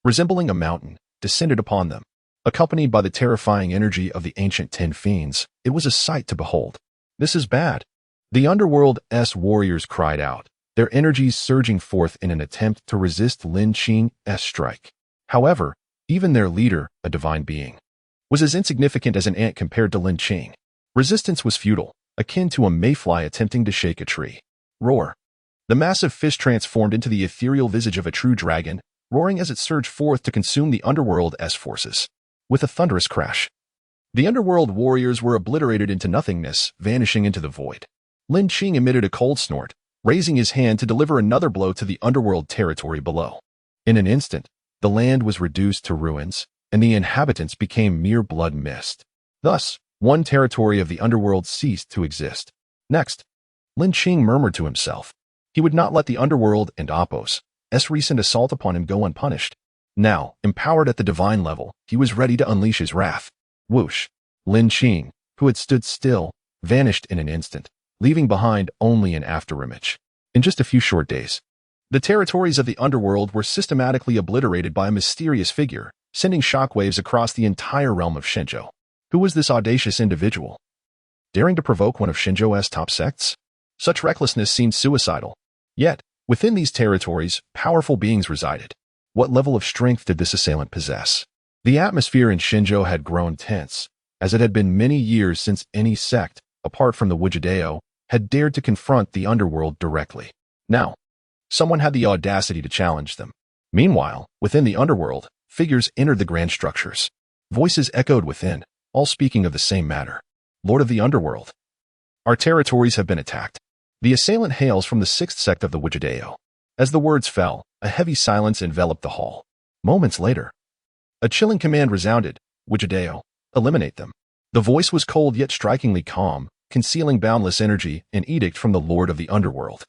resembling a mountain, descended upon them. Accompanied by the terrifying energy of the ancient 10 fiends, it was a sight to behold. This is bad. The underworld's warriors cried out, their energies surging forth in an attempt to resist Lin Qing's strike. However, even their leader, a divine being, was as insignificant as an ant compared to Lin Qing. Resistance was futile, akin to a mayfly attempting to shake a tree. Roar. The massive fish transformed into the ethereal visage of a true dragon, roaring as it surged forth to consume the underworld's forces. With a thunderous crash, the underworld warriors were obliterated into nothingness, vanishing into the void. Lin Qing emitted a cold snort, raising his hand to deliver another blow to the underworld territory below. In an instant, the land was reduced to ruins, and the inhabitants became mere blood mist. Thus, one territory of the underworld ceased to exist. Next, Lin Qing murmured to himself. He would not let the underworld and Appos' recent assault upon him go unpunished. Now, empowered at the divine level, he was ready to unleash his wrath. Whoosh! Lin Qing, who had stood still, vanished in an instant, leaving behind only an afterimage. In just a few short days, the territories of the underworld were systematically obliterated by a mysterious figure, sending shockwaves across the entire realm of Shenzhou. Who was this audacious individual, daring to provoke one of Shenzhou's top sects? Such recklessness seemed suicidal. Yet, within these territories, powerful beings resided. What level of strength did this assailant possess? The atmosphere in Shenzhou had grown tense, as it had been many years since any sect, apart from the Wujidao, had dared to confront the underworld directly. Now, someone had the audacity to challenge them. Meanwhile, within the underworld, figures entered the grand structures. Voices echoed within, all speaking of the same matter. Lord of the underworld, our territories have been attacked. The assailant hails from the sixth sect of the Wujidao. As the words fell, a heavy silence enveloped the hall. Moments later, a chilling command resounded. Wujidao, eliminate them. The voice was cold yet strikingly calm, concealing boundless energy, an edict from the Lord of the underworld.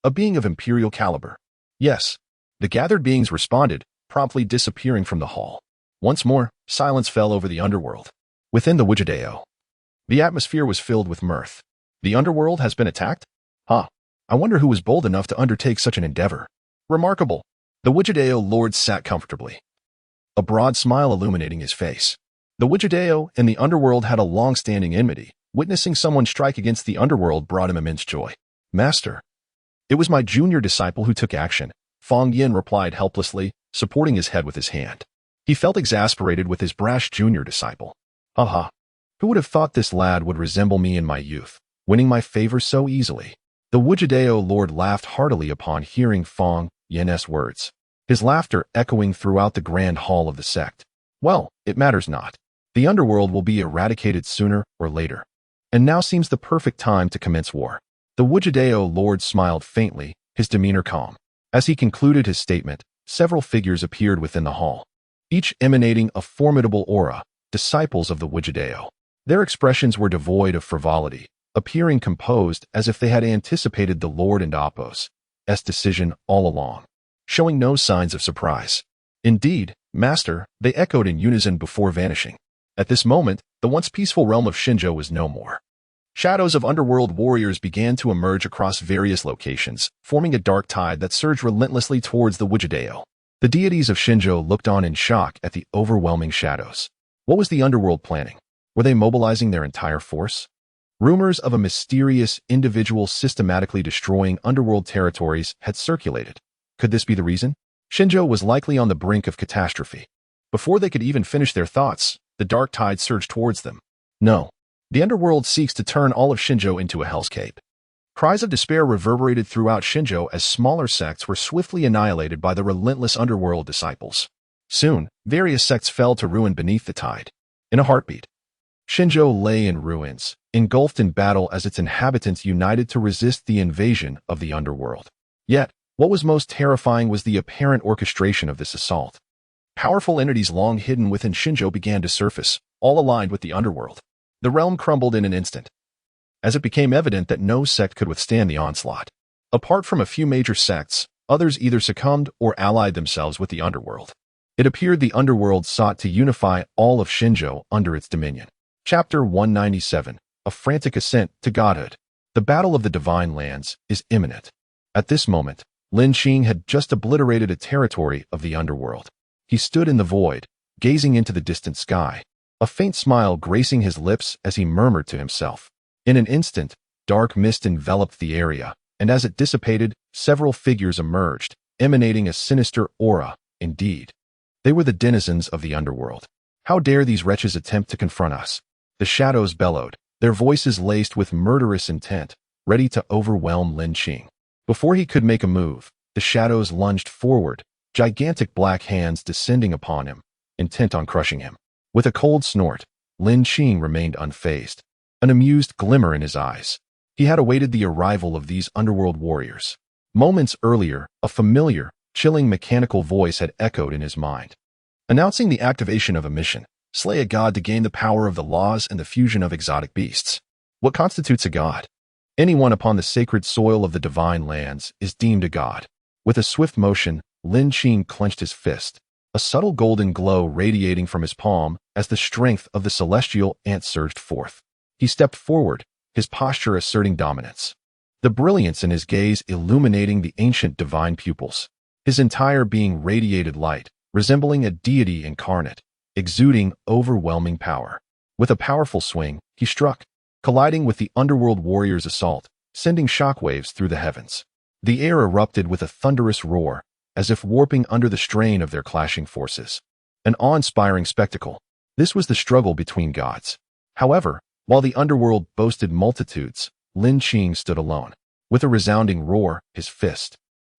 A being of imperial caliber. Yes. The gathered beings responded, promptly disappearing from the hall. Once more, silence fell over the underworld. Within the Wujidao, the atmosphere was filled with mirth. The underworld has been attacked? Huh. I wonder who was bold enough to undertake such an endeavor. Remarkable. The Wujidao lord sat comfortably, a broad smile illuminating his face. The Wujidao and the underworld had a long-standing enmity. Witnessing someone strike against the underworld brought him immense joy. Master. It was my junior disciple who took action, Fang Yin replied helplessly, supporting his head with his hand. He felt exasperated with his brash junior disciple. Haha. Who would have thought this lad would resemble me in my youth, winning my favor so easily? The Wujidao lord laughed heartily upon hearing Fang Yin's words, his laughter echoing throughout the grand hall of the sect. Well, it matters not. The underworld will be eradicated sooner or later. And now seems the perfect time to commence war. The Wujidao lord smiled faintly, his demeanor calm. As he concluded his statement, several figures appeared within the hall, each emanating a formidable aura, disciples of the Wujidao. Their expressions were devoid of frivolity, appearing composed as if they had anticipated the Lord and Apos' decision all along, showing no signs of surprise. Indeed, Master, they echoed in unison before vanishing. At this moment, the once peaceful realm of Shenzhou was no more. Shadows of underworld warriors began to emerge across various locations, forming a dark tide that surged relentlessly towards the Wujidao. The deities of Shenzhou looked on in shock at the overwhelming shadows. What was the underworld planning? Were they mobilizing their entire force? Rumors of a mysterious individual systematically destroying underworld territories had circulated. Could this be the reason? Shenzhou was likely on the brink of catastrophe. Before they could even finish their thoughts, the dark tide surged towards them. No. The underworld seeks to turn all of Shenzhou into a hellscape. Cries of despair reverberated throughout Shenzhou as smaller sects were swiftly annihilated by the relentless underworld disciples. Soon, various sects fell to ruin beneath the tide. In a heartbeat, Shenzhou lay in ruins, engulfed in battle as its inhabitants united to resist the invasion of the underworld. Yet, what was most terrifying was the apparent orchestration of this assault. Powerful entities long hidden within Shenzhou began to surface, all aligned with the underworld. The realm crumbled in an instant, as it became evident that no sect could withstand the onslaught. Apart from a few major sects, others either succumbed or allied themselves with the underworld. It appeared the underworld sought to unify all of Shenzhou under its dominion. Chapter 197, A Frantic Ascent to Godhood. The Battle of the Divine Lands is imminent. At this moment, Lin Qing had just obliterated a territory of the underworld. He stood in the void, gazing into the distant sky, a faint smile gracing his lips as he murmured to himself. In an instant, dark mist enveloped the area, and as it dissipated, several figures emerged, emanating a sinister aura. Indeed, they were the denizens of the underworld. How dare these wretches attempt to confront us? The shadows bellowed, their voices laced with murderous intent, ready to overwhelm Lin Qing. Before he could make a move, the shadows lunged forward, gigantic black hands descending upon him, intent on crushing him. With a cold snort, Lin Qing remained unfazed, an amused glimmer in his eyes. He had awaited the arrival of these underworld warriors. Moments earlier, a familiar, chilling mechanical voice had echoed in his mind, announcing the activation of a mission: slay a god to gain the power of the laws and the fusion of exotic beasts. What constitutes a god? Anyone upon the sacred soil of the divine lands is deemed a god. With a swift motion, Lin Qing clenched his fist, a subtle golden glow radiating from his palm as the strength of the celestial ant surged forth. He stepped forward, his posture asserting dominance, the brilliance in his gaze illuminating the ancient divine pupils. His entire being radiated light, resembling a deity incarnate, exuding overwhelming power. With a powerful swing, he struck, colliding with the underworld warrior's assault, sending shockwaves through the heavens. The air erupted with a thunderous roar, as if warping under the strain of their clashing forces. An awe-inspiring spectacle. This was the struggle between gods. However, while the underworld boasted multitudes, Lin Qing stood alone. With a resounding roar, his fist,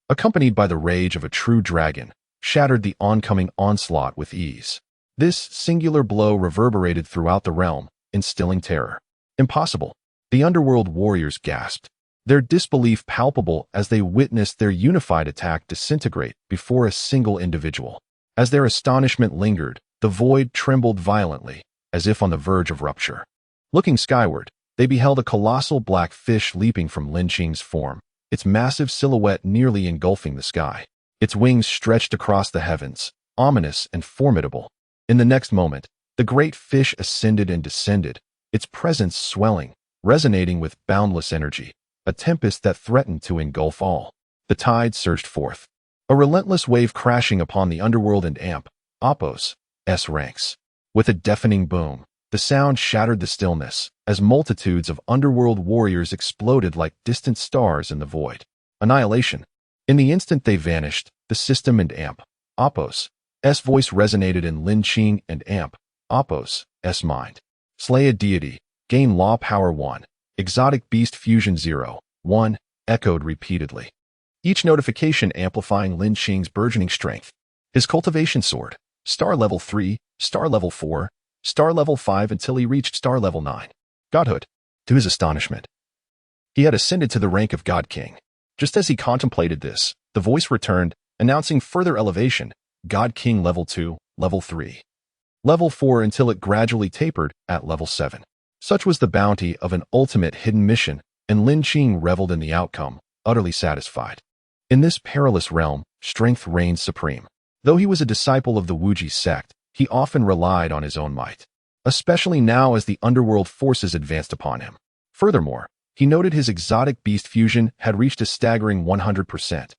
accompanied by the rage of a true dragon, shattered the oncoming onslaught with ease. This singular blow reverberated throughout the realm, instilling terror. Impossible. The underworld warriors gasped, their disbelief palpable as they witnessed their unified attack disintegrate before a single individual. As their astonishment lingered, the void trembled violently, as if on the verge of rupture. Looking skyward, they beheld a colossal black fish leaping from Lin Qing's form, its massive silhouette nearly engulfing the sky. Its wings stretched across the heavens, ominous and formidable. In the next moment, the great fish ascended and descended, its presence swelling, resonating with boundless energy, a tempest that threatened to engulf all. The tide surged forth, a relentless wave crashing upon the underworld and Apos' ranks. With a deafening boom, the sound shattered the stillness, as multitudes of underworld warriors exploded like distant stars in the void. Annihilation. In the instant they vanished, the system and Apos' voice resonated in Lin Qing and Apos' mind. Slay a deity, gain law power 1. Exotic beast fusion 0, 1, echoed repeatedly. Each notification amplifying Lin Qing's burgeoning strength. His cultivation sword, star level 3, star level 4, star level 5 until he reached star level 9. Godhood. To his astonishment, he had ascended to the rank of God King. Just as he contemplated this, the voice returned, announcing further elevation, God King level 2, level 3, level 4 until it gradually tapered at level 7. Such was the bounty of an ultimate hidden mission, and Lin Qing reveled in the outcome, utterly satisfied. In this perilous realm, strength reigned supreme. Though he was a disciple of the Wuji sect, he often relied on his own might, especially now as the underworld forces advanced upon him. Furthermore, he noted his exotic beast fusion had reached a staggering 100%,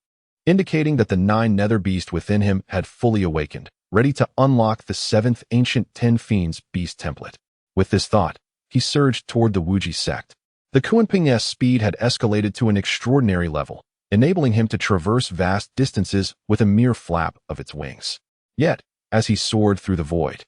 indicating that the 9 nether beast within him had fully awakened, ready to unlock the 7th ancient 10 Fiends beast template. With this thought, he surged toward the Wuji sect. The Kunping's speed had escalated to an extraordinary level, enabling him to traverse vast distances with a mere flap of its wings. Yet, as he soared through the void,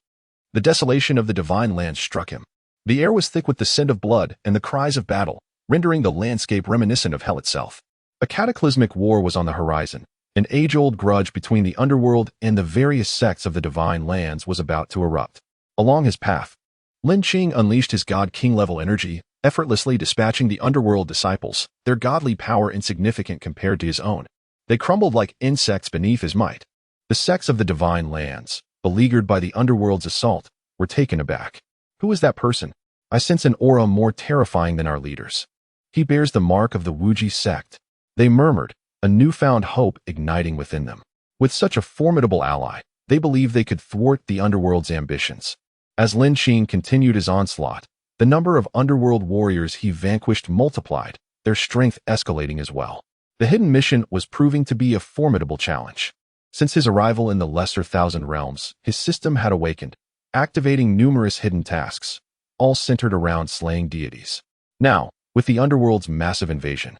the desolation of the divine land struck him. The air was thick with the scent of blood and the cries of battle, rendering the landscape reminiscent of hell itself. A cataclysmic war was on the horizon. An age-old grudge between the underworld and the various sects of the divine lands was about to erupt. Along his path, Lin Qing unleashed his God King level energy, effortlessly dispatching the underworld disciples, their godly power insignificant compared to his own. They crumbled like insects beneath his might. The sects of the divine lands, beleaguered by the underworld's assault, were taken aback. Who is that person? I sense an aura more terrifying than our leaders. He bears the mark of the Wuji sect. They murmured, a newfound hope igniting within them. With such a formidable ally, they believed they could thwart the underworld's ambitions. As Lin Qing continued his onslaught, the number of underworld warriors he vanquished multiplied, their strength escalating as well. The hidden mission was proving to be a formidable challenge. Since his arrival in the Lesser Thousand Realms, his system had awakened, activating numerous hidden tasks, all centered around slaying deities. Now, with the underworld's massive invasion,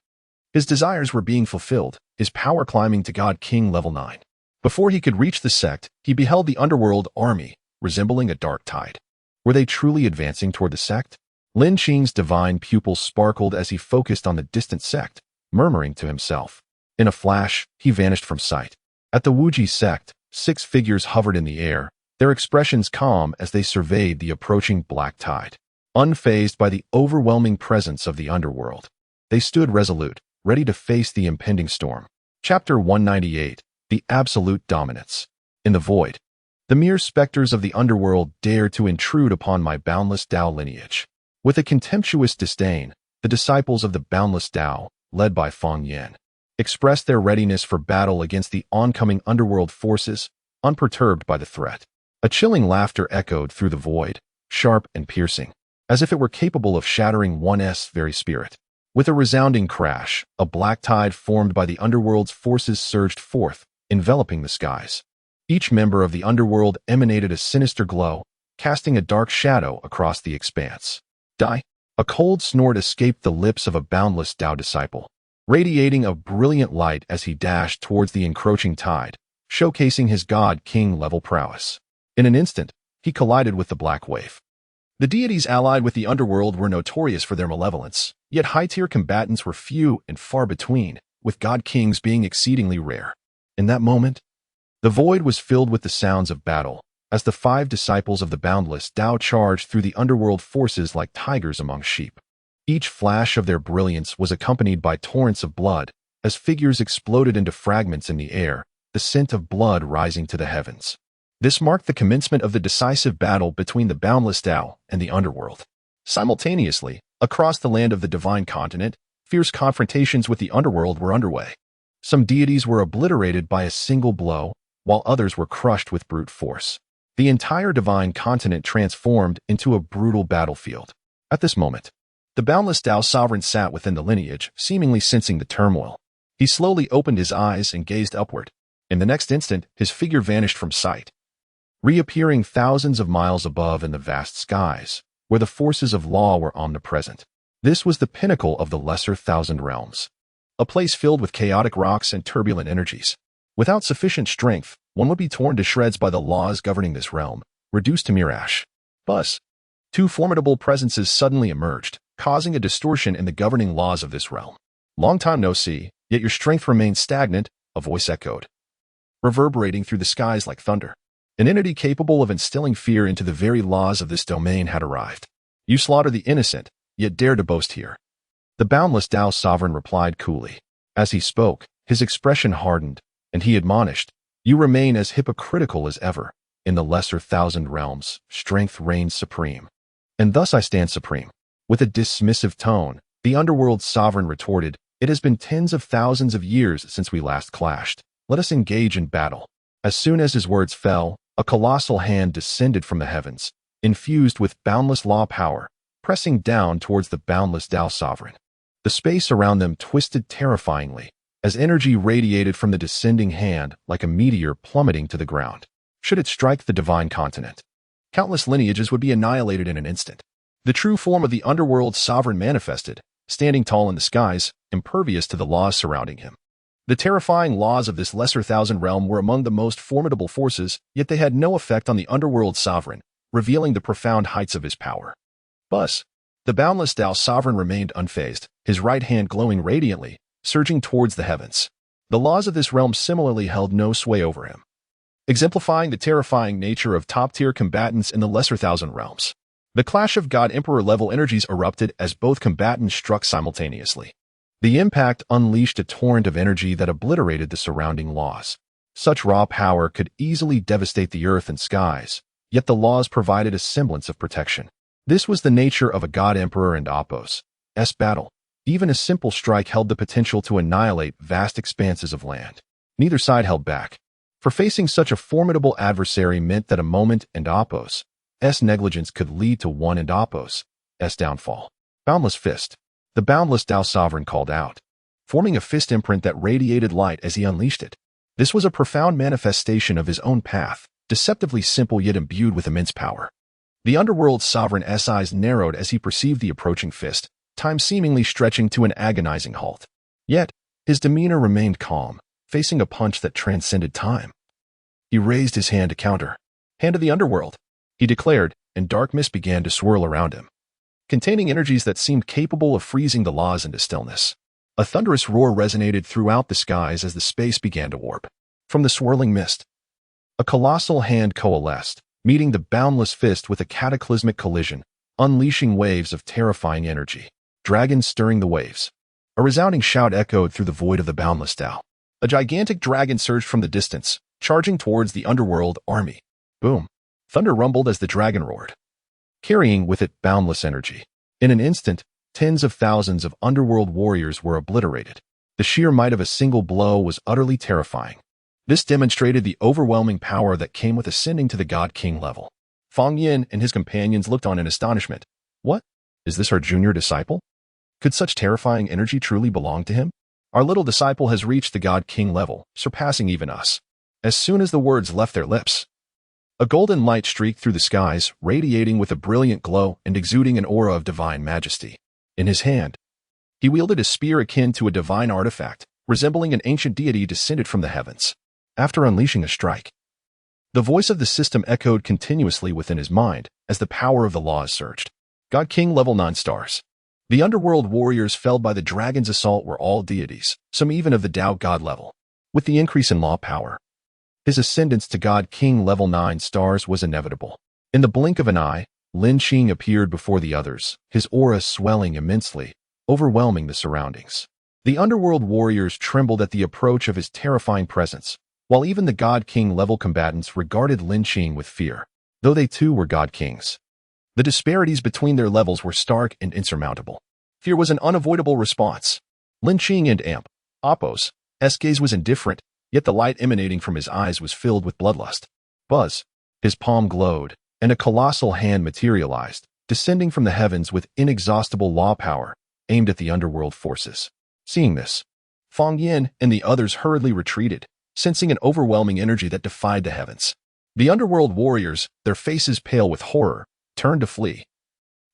his desires were being fulfilled, his power climbing to God King level 9. Before he could reach the sect, he beheld the underworld army, resembling a dark tide. Were they truly advancing toward the sect? Lin Qing's divine pupils sparkled as he focused on the distant sect, murmuring to himself. In a flash, he vanished from sight. At the Wuji sect, 6 figures hovered in the air, their expressions calm as they surveyed the approaching black tide. Unfazed by the overwhelming presence of the underworld, they stood resolute, ready to face the impending storm. Chapter 198, The Absolute Dominance. In the void, the mere specters of the underworld dare to intrude upon my boundless Tao lineage. With a contemptuous disdain, the disciples of the boundless Tao, led by Feng Yan, expressed their readiness for battle against the oncoming underworld forces, unperturbed by the threat. A chilling laughter echoed through the void, sharp and piercing, as if it were capable of shattering one's very spirit. With a resounding crash, a black tide formed by the underworld's forces surged forth, enveloping the skies. Each member of the underworld emanated a sinister glow, casting a dark shadow across the expanse. Die! A cold snort escaped the lips of a boundless Tao disciple, radiating a brilliant light as he dashed towards the encroaching tide, showcasing his God-King level prowess. In an instant, he collided with the black wave. The deities allied with the underworld were notorious for their malevolence, yet high-tier combatants were few and far between, with God-Kings being exceedingly rare. In that moment, the void was filled with the sounds of battle, as the 5 disciples of the boundless Tao charged through the underworld forces like tigers among sheep. Each flash of their brilliance was accompanied by torrents of blood, as figures exploded into fragments in the air, the scent of blood rising to the heavens. This marked the commencement of the decisive battle between the boundless Tao and the underworld. Simultaneously, across the land of the divine continent, fierce confrontations with the underworld were underway. Some deities were obliterated by a single blow, while others were crushed with brute force. The entire divine continent transformed into a brutal battlefield. At this moment, the boundless Tao sovereign sat within the lineage, seemingly sensing the turmoil. He slowly opened his eyes and gazed upward. In the next instant, his figure vanished from sight, reappearing thousands of miles above in the vast skies, where the forces of law were omnipresent. This was the pinnacle of the Lesser Thousand Realms, a place filled with chaotic rocks and turbulent energies. Without sufficient strength, one would be torn to shreds by the laws governing this realm, reduced to mere ash. Thus, 2 formidable presences suddenly emerged, causing a distortion in the governing laws of this realm. Long time no see, yet your strength remains stagnant, a voice echoed, reverberating through the skies like thunder. An entity capable of instilling fear into the very laws of this domain had arrived. You slaughter the innocent, yet dare to boast here. The boundless Tao sovereign replied coolly. As he spoke, his expression hardened, and he admonished, you remain as hypocritical as ever. In the Lesser Thousand Realms, strength reigns supreme. And thus I stand supreme. With a dismissive tone, the underworld's sovereign retorted, it has been tens of thousands of years since we last clashed. Let us engage in battle. As soon as his words fell, a colossal hand descended from the heavens, infused with boundless law power, pressing down towards the boundless Tao sovereign. The space around them twisted terrifyingly, as energy radiated from the descending hand like a meteor plummeting to the ground. Should it strike the divine continent, countless lineages would be annihilated in an instant. The true form of the underworld's sovereign manifested, standing tall in the skies, impervious to the laws surrounding him. The terrifying laws of this Lesser Thousand Realm were among the most formidable forces, yet they had no effect on the underworld's sovereign, revealing the profound heights of his power. Thus, the boundless Tao sovereign remained unfazed, his right hand glowing radiantly, surging towards the heavens. The laws of this realm similarly held no sway over him, exemplifying the terrifying nature of top-tier combatants in the Lesser Thousand Realms. The clash of God-Emperor-level energies erupted as both combatants struck simultaneously. The impact unleashed a torrent of energy that obliterated the surrounding laws. Such raw power could easily devastate the earth and skies, yet the laws provided a semblance of protection. This was the nature of a God-Emperor and Oppos's battle. Even a simple strike held the potential to annihilate vast expanses of land. Neither side held back, for facing such a formidable adversary meant that a moment and Oppos's negligence could lead to one and Oppos's downfall. Boundless fist. The boundless Tao sovereign called out, forming a fist imprint that radiated light as he unleashed it. This was a profound manifestation of his own path, deceptively simple yet imbued with immense power. The underworld's sovereign's eyes narrowed as he perceived the approaching fist, time seemingly stretching to an agonizing halt. Yet, his demeanor remained calm, facing a punch that transcended time. He raised his hand to counter. Hand of the underworld, he declared, and dark mist began to swirl around him, containing energies that seemed capable of freezing the laws into stillness. A thunderous roar resonated throughout the skies as the space began to warp. From the swirling mist, a colossal hand coalesced, meeting the boundless fist with a cataclysmic collision, unleashing waves of terrifying energy. Dragons stirring the waves. A resounding shout echoed through the void of the boundless Tao. A gigantic dragon surged from the distance, charging towards the underworld army. Boom. Thunder rumbled as the dragon roared, carrying with it boundless energy. In an instant, tens of thousands of underworld warriors were obliterated. The sheer might of a single blow was utterly terrifying. This demonstrated the overwhelming power that came with ascending to the God King level. Fang Yin and his companions looked on in astonishment. What? Is this our junior disciple? Could such terrifying energy truly belong to him? Our little disciple has reached the God King level, surpassing even us. As soon as the words left their lips, a golden light streaked through the skies, radiating with a brilliant glow and exuding an aura of divine majesty. In his hand, he wielded a spear akin to a divine artifact, resembling an ancient deity descended from the heavens. After unleashing a strike, the voice of the system echoed continuously within his mind as the power of the laws surged. God King level 9 stars. The underworld warriors felled by the dragon's assault were all deities, some even of the Tao God level. With the increase in law power, his ascendance to God King level 9 stars was inevitable. In the blink of an eye, Lin Qing appeared before the others, his aura swelling immensely, overwhelming the surroundings. The underworld warriors trembled at the approach of his terrifying presence, while even the God King level combatants regarded Lin Qing with fear. Though they too were God Kings, the disparities between their levels were stark and insurmountable. Fear was an unavoidable response. Lin Qing and Appo's gaze was indifferent, yet the light emanating from his eyes was filled with bloodlust. Buzz. His palm glowed, and a colossal hand materialized, descending from the heavens with inexhaustible law power, aimed at the underworld forces. Seeing this, Fang Yin and the others hurriedly retreated, sensing an overwhelming energy that defied the heavens. The underworld warriors, their faces pale with horror, turned to flee.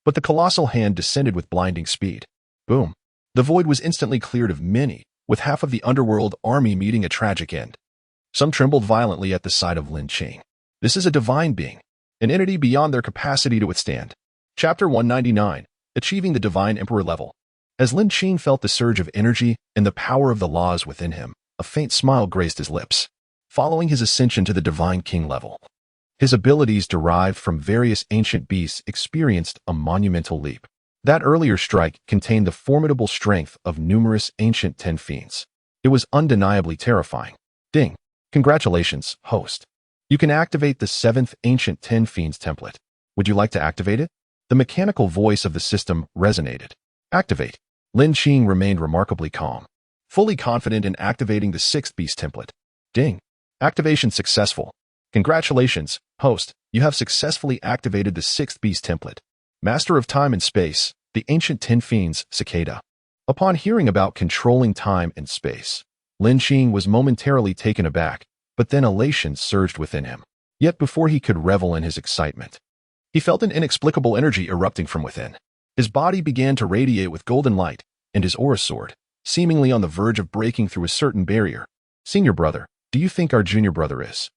But the colossal hand descended with blinding speed. Boom. The void was instantly cleared of many, with half of the underworld army meeting a tragic end. Some trembled violently at the sight of Lin Qing. This is a divine being, an entity beyond their capacity to withstand. Chapter 199, Achieving the Divine Emperor Level. As Lin Qing felt the surge of energy and the power of the laws within him, a faint smile graced his lips. Following his ascension to the Divine King level, his abilities derived from various ancient beasts experienced a monumental leap. That earlier strike contained the formidable strength of numerous ancient Ten Fiends. It was undeniably terrifying. Ding. Congratulations, host. You can activate the 7th Ancient Ten Fiends template. Would you like to activate it? The mechanical voice of the system resonated. Activate. Lin Qing remained remarkably calm, fully confident in activating the 6th Beast template. Ding. Activation successful. Congratulations, host. You have successfully activated the 6th Beast template. Master of Time and Space, the Ancient Ten Fiends, Cicada. Upon hearing about controlling time and space, Lin Qing was momentarily taken aback, but then elation surged within him. Yet before he could revel in his excitement, he felt an inexplicable energy erupting from within. His body began to radiate with golden light, and his aura soared, seemingly on the verge of breaking through a certain barrier. Senior brother, do you think our junior brother is?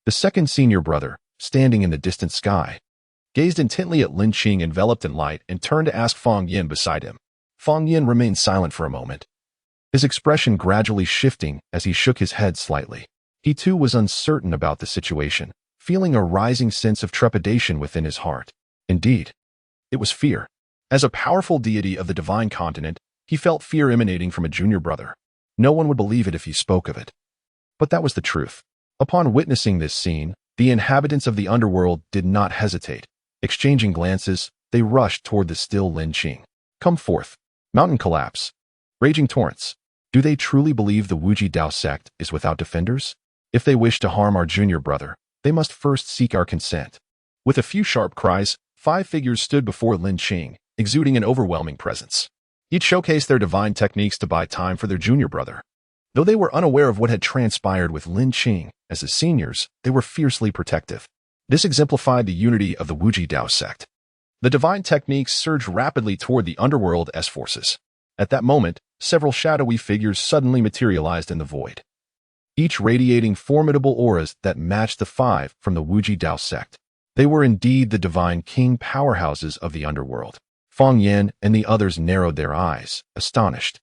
The second senior brother, standing in the distant sky, gazed intently at Lin Qing enveloped in light and turned to ask Fang Yin beside him. Fang Yin remained silent for a moment, his expression gradually shifting as he shook his head slightly. He too was uncertain about the situation, feeling a rising sense of trepidation within his heart. Indeed, it was fear. As a powerful deity of the divine continent, he felt fear emanating from a junior brother. No one would believe it if he spoke of it. But that was the truth. Upon witnessing this scene, the inhabitants of the underworld did not hesitate. Exchanging glances, they rushed toward the still Lin Qing. Come forth. Mountain collapse. Raging torrents. Do they truly believe the Wuji Dao sect is without defenders? If they wish to harm our junior brother, they must first seek our consent. With a few sharp cries, 5 figures stood before Lin Qing, exuding an overwhelming presence. Each showcased their divine techniques to buy time for their junior brother. Though they were unaware of what had transpired with Lin Qing, as his seniors, they were fiercely protective. This exemplified the unity of the Wuji Dao sect. The divine techniques surged rapidly toward the underworld S-forces. At that moment, several shadowy figures suddenly materialized in the void, each radiating formidable auras that matched the 5 from the Wuji Dao sect. They were indeed the divine king powerhouses of the underworld. Fang Yin and the others narrowed their eyes, astonished.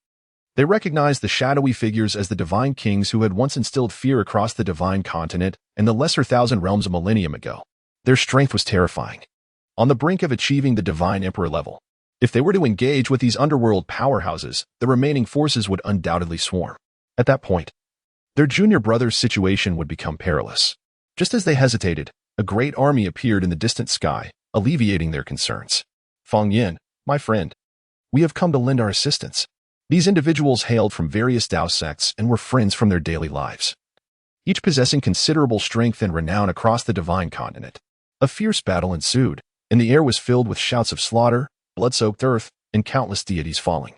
They recognized the shadowy figures as the divine kings who had once instilled fear across the divine continent and the lesser thousand realms a millennium ago. Their strength was terrifying. On the brink of achieving the divine emperor level, if they were to engage with these underworld powerhouses, the remaining forces would undoubtedly swarm. At that point, their junior brother's situation would become perilous. Just as they hesitated, a great army appeared in the distant sky, alleviating their concerns. Fang Yin, my friend, we have come to lend our assistance. These individuals hailed from various Dao sects and were friends from their daily lives. each possessing considerable strength and renown across the divine continent. A fierce battle ensued, and the air was filled with shouts of slaughter, blood-soaked earth, and countless deities falling.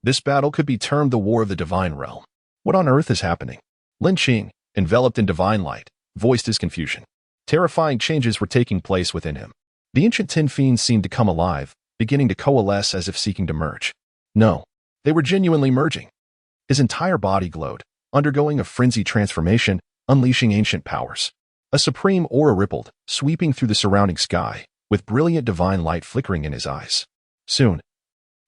This battle could be termed the War of the Divine Realm. What on earth is happening? Lin Qing, enveloped in divine light, voiced his confusion. Terrifying changes were taking place within him. The ancient tin fiends seemed to come alive, beginning to coalesce as if seeking to merge. No, they were genuinely merging. His entire body glowed, undergoing a frenzied transformation, unleashing ancient powers. A supreme aura rippled, sweeping through the surrounding sky, with brilliant divine light flickering in his eyes. Soon,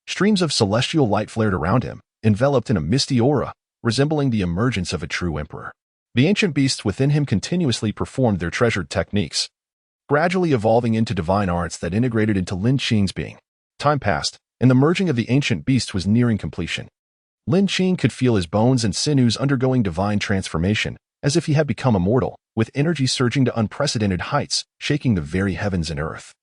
streams of celestial light flared around him, enveloped in a misty aura, resembling the emergence of a true emperor. The ancient beasts within him continuously performed their treasured techniques, gradually evolving into divine arts that integrated into Lin Qing's being. Time passed, and the merging of the ancient beasts was nearing completion. Lin Qing could feel his bones and sinews undergoing divine transformation, as if he had become immortal, with energy surging to unprecedented heights, shaking the very heavens and earth.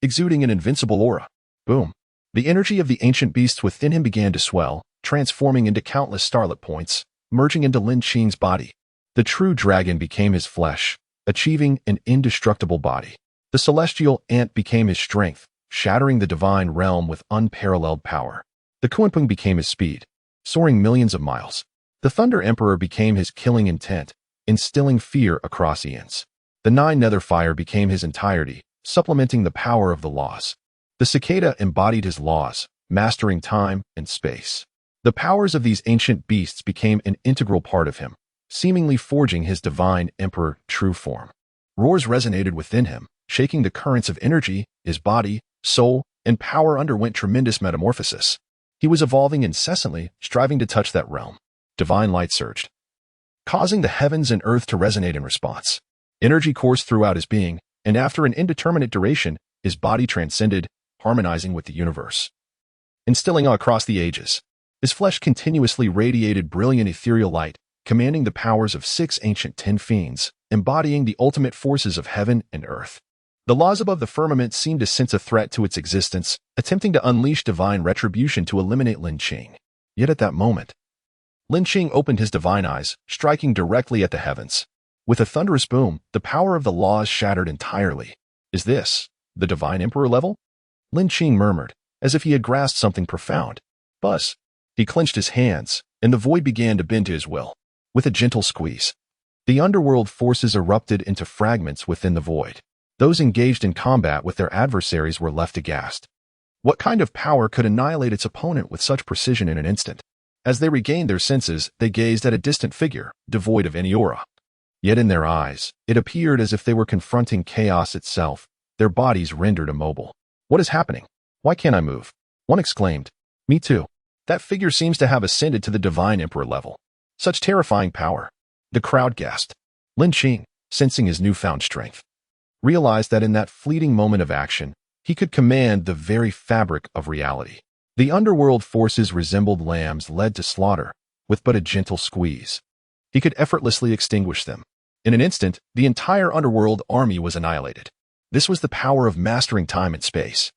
Exuding an invincible aura. Boom. The energy of the ancient beasts within him began to swell, transforming into countless starlit points, merging into Lin Qing's body. The true dragon became his flesh, achieving an indestructible body. The celestial ant became his strength, shattering the divine realm with unparalleled power. The Kunpeng became his speed, soaring millions of miles. The Thunder Emperor became his killing intent, instilling fear across eons. The Nine Nether Fire became his entirety, supplementing the power of the laws. The Cicada embodied his laws, mastering time and space. The powers of these ancient beasts became an integral part of him, seemingly forging his divine emperor true form. Roars resonated within him, shaking the currents of energy. His body, soul, and power underwent tremendous metamorphosis. He was evolving incessantly, striving to touch that realm. Divine light surged, causing the heavens and earth to resonate in response. Energy coursed throughout his being, and after an indeterminate duration, his body transcended, harmonizing with the universe. Instilling awe across the ages, his flesh continuously radiated brilliant ethereal light, commanding the powers of 6 ancient tin fiends, embodying the ultimate forces of heaven and earth. The laws above the firmament seemed to sense a threat to its existence, attempting to unleash divine retribution to eliminate Lin Qing. Yet at that moment, Lin Qing opened his divine eyes, striking directly at the heavens. With a thunderous boom, the power of the laws shattered entirely. Is this the divine emperor level? Lin Qing murmured, as if he had grasped something profound. Buzz. He clenched his hands, and the void began to bend to his will. With a gentle squeeze, the underworld forces erupted into fragments within the void. Those engaged in combat with their adversaries were left aghast. What kind of power could annihilate its opponent with such precision in an instant? As they regained their senses, they gazed at a distant figure, devoid of any aura. Yet in their eyes, it appeared as if they were confronting chaos itself, their bodies rendered immobile. What is happening? Why can't I move? One exclaimed. Me too. That figure seems to have ascended to the divine emperor level. Such terrifying power. The crowd gasped. Lin Qing, sensing his newfound strength, realized that in that fleeting moment of action, he could command the very fabric of reality. The underworld forces resembled lambs led to slaughter, with but a gentle squeeze. He could effortlessly extinguish them. In an instant, the entire underworld army was annihilated. This was the power of mastering time and space.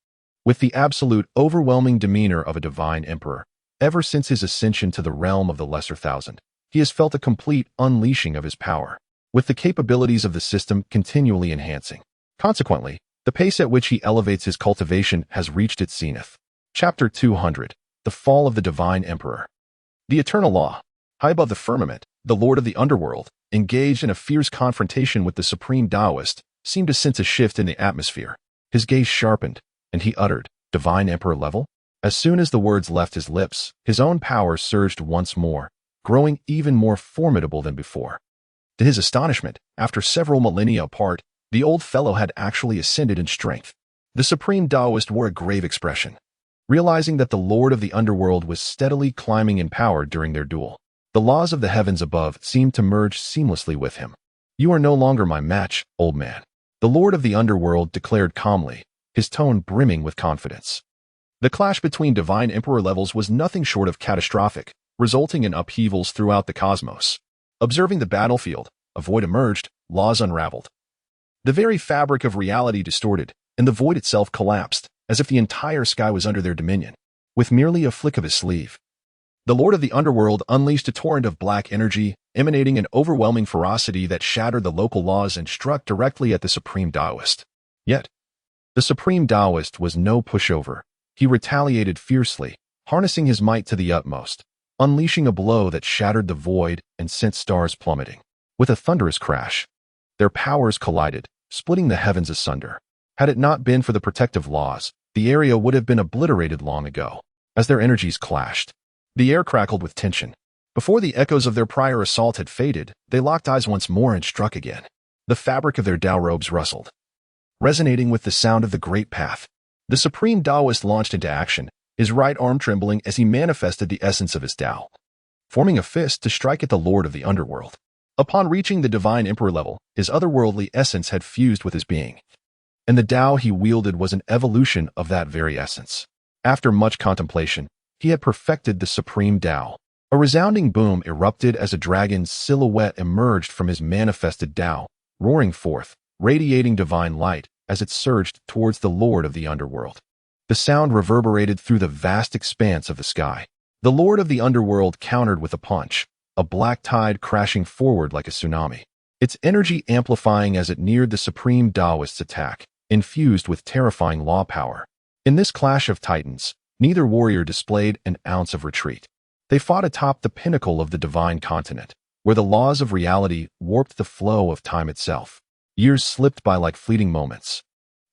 With the absolute, overwhelming demeanor of a divine emperor, ever since his ascension to the realm of the Lesser Thousand, he has felt a complete unleashing of his power, with the capabilities of the system continually enhancing. Consequently, the pace at which he elevates his cultivation has reached its zenith. Chapter 200. The Fall of the Divine Emperor. The Eternal Law. High above the firmament, the Lord of the Underworld, engaged in a fierce confrontation with the Supreme Taoist, seemed to sense a shift in the atmosphere. His gaze sharpened, and he uttered, "Divine Emperor level?" As soon as the words left his lips, his own power surged once more, growing even more formidable than before. To his astonishment, after several millennia apart, the old fellow had actually ascended in strength. The Supreme Taoist wore a grave expression, realizing that the Lord of the Underworld was steadily climbing in power during their duel. The laws of the heavens above seemed to merge seamlessly with him. "You are no longer my match, old man," the Lord of the Underworld declared calmly, his tone brimming with confidence. The clash between divine emperor levels was nothing short of catastrophic, resulting in upheavals throughout the cosmos. Observing the battlefield, a void emerged, laws unraveled. The very fabric of reality distorted, and the void itself collapsed, as if the entire sky was under their dominion. With merely a flick of his sleeve, The Lord of the Underworld unleashed a torrent of black energy, emanating an overwhelming ferocity that shattered the local laws and struck directly at the Supreme Taoist. Yet, the Supreme Taoist was no pushover. He retaliated fiercely, harnessing his might to the utmost, unleashing a blow that shattered the void and sent stars plummeting. With a thunderous crash, their powers collided, splitting the heavens asunder. Had it not been for the protective laws, the area would have been obliterated long ago. As their energies clashed, the air crackled with tension. Before the echoes of their prior assault had faded, they locked eyes once more and struck again. The fabric of their Tao robes rustled, resonating with the sound of the Great Path. The Supreme Taoist launched into action, his right arm trembling as he manifested the essence of his Tao, forming a fist to strike at the Lord of the Underworld. Upon reaching the Divine Emperor level, his otherworldly essence had fused with his being, and the Tao he wielded was an evolution of that very essence. After much contemplation, he had perfected the Supreme Tao. A resounding boom erupted as a dragon's silhouette emerged from his manifested Tao, roaring forth, radiating divine light as it surged towards the Lord of the Underworld. The sound reverberated through the vast expanse of the sky. The Lord of the Underworld countered with a punch, a black tide crashing forward like a tsunami, its energy amplifying as it neared the Supreme Taoist's attack, infused with terrifying law power. In this clash of titans, neither warrior displayed an ounce of retreat. They fought atop the pinnacle of the divine continent, where the laws of reality warped the flow of time itself. Years slipped by like fleeting moments,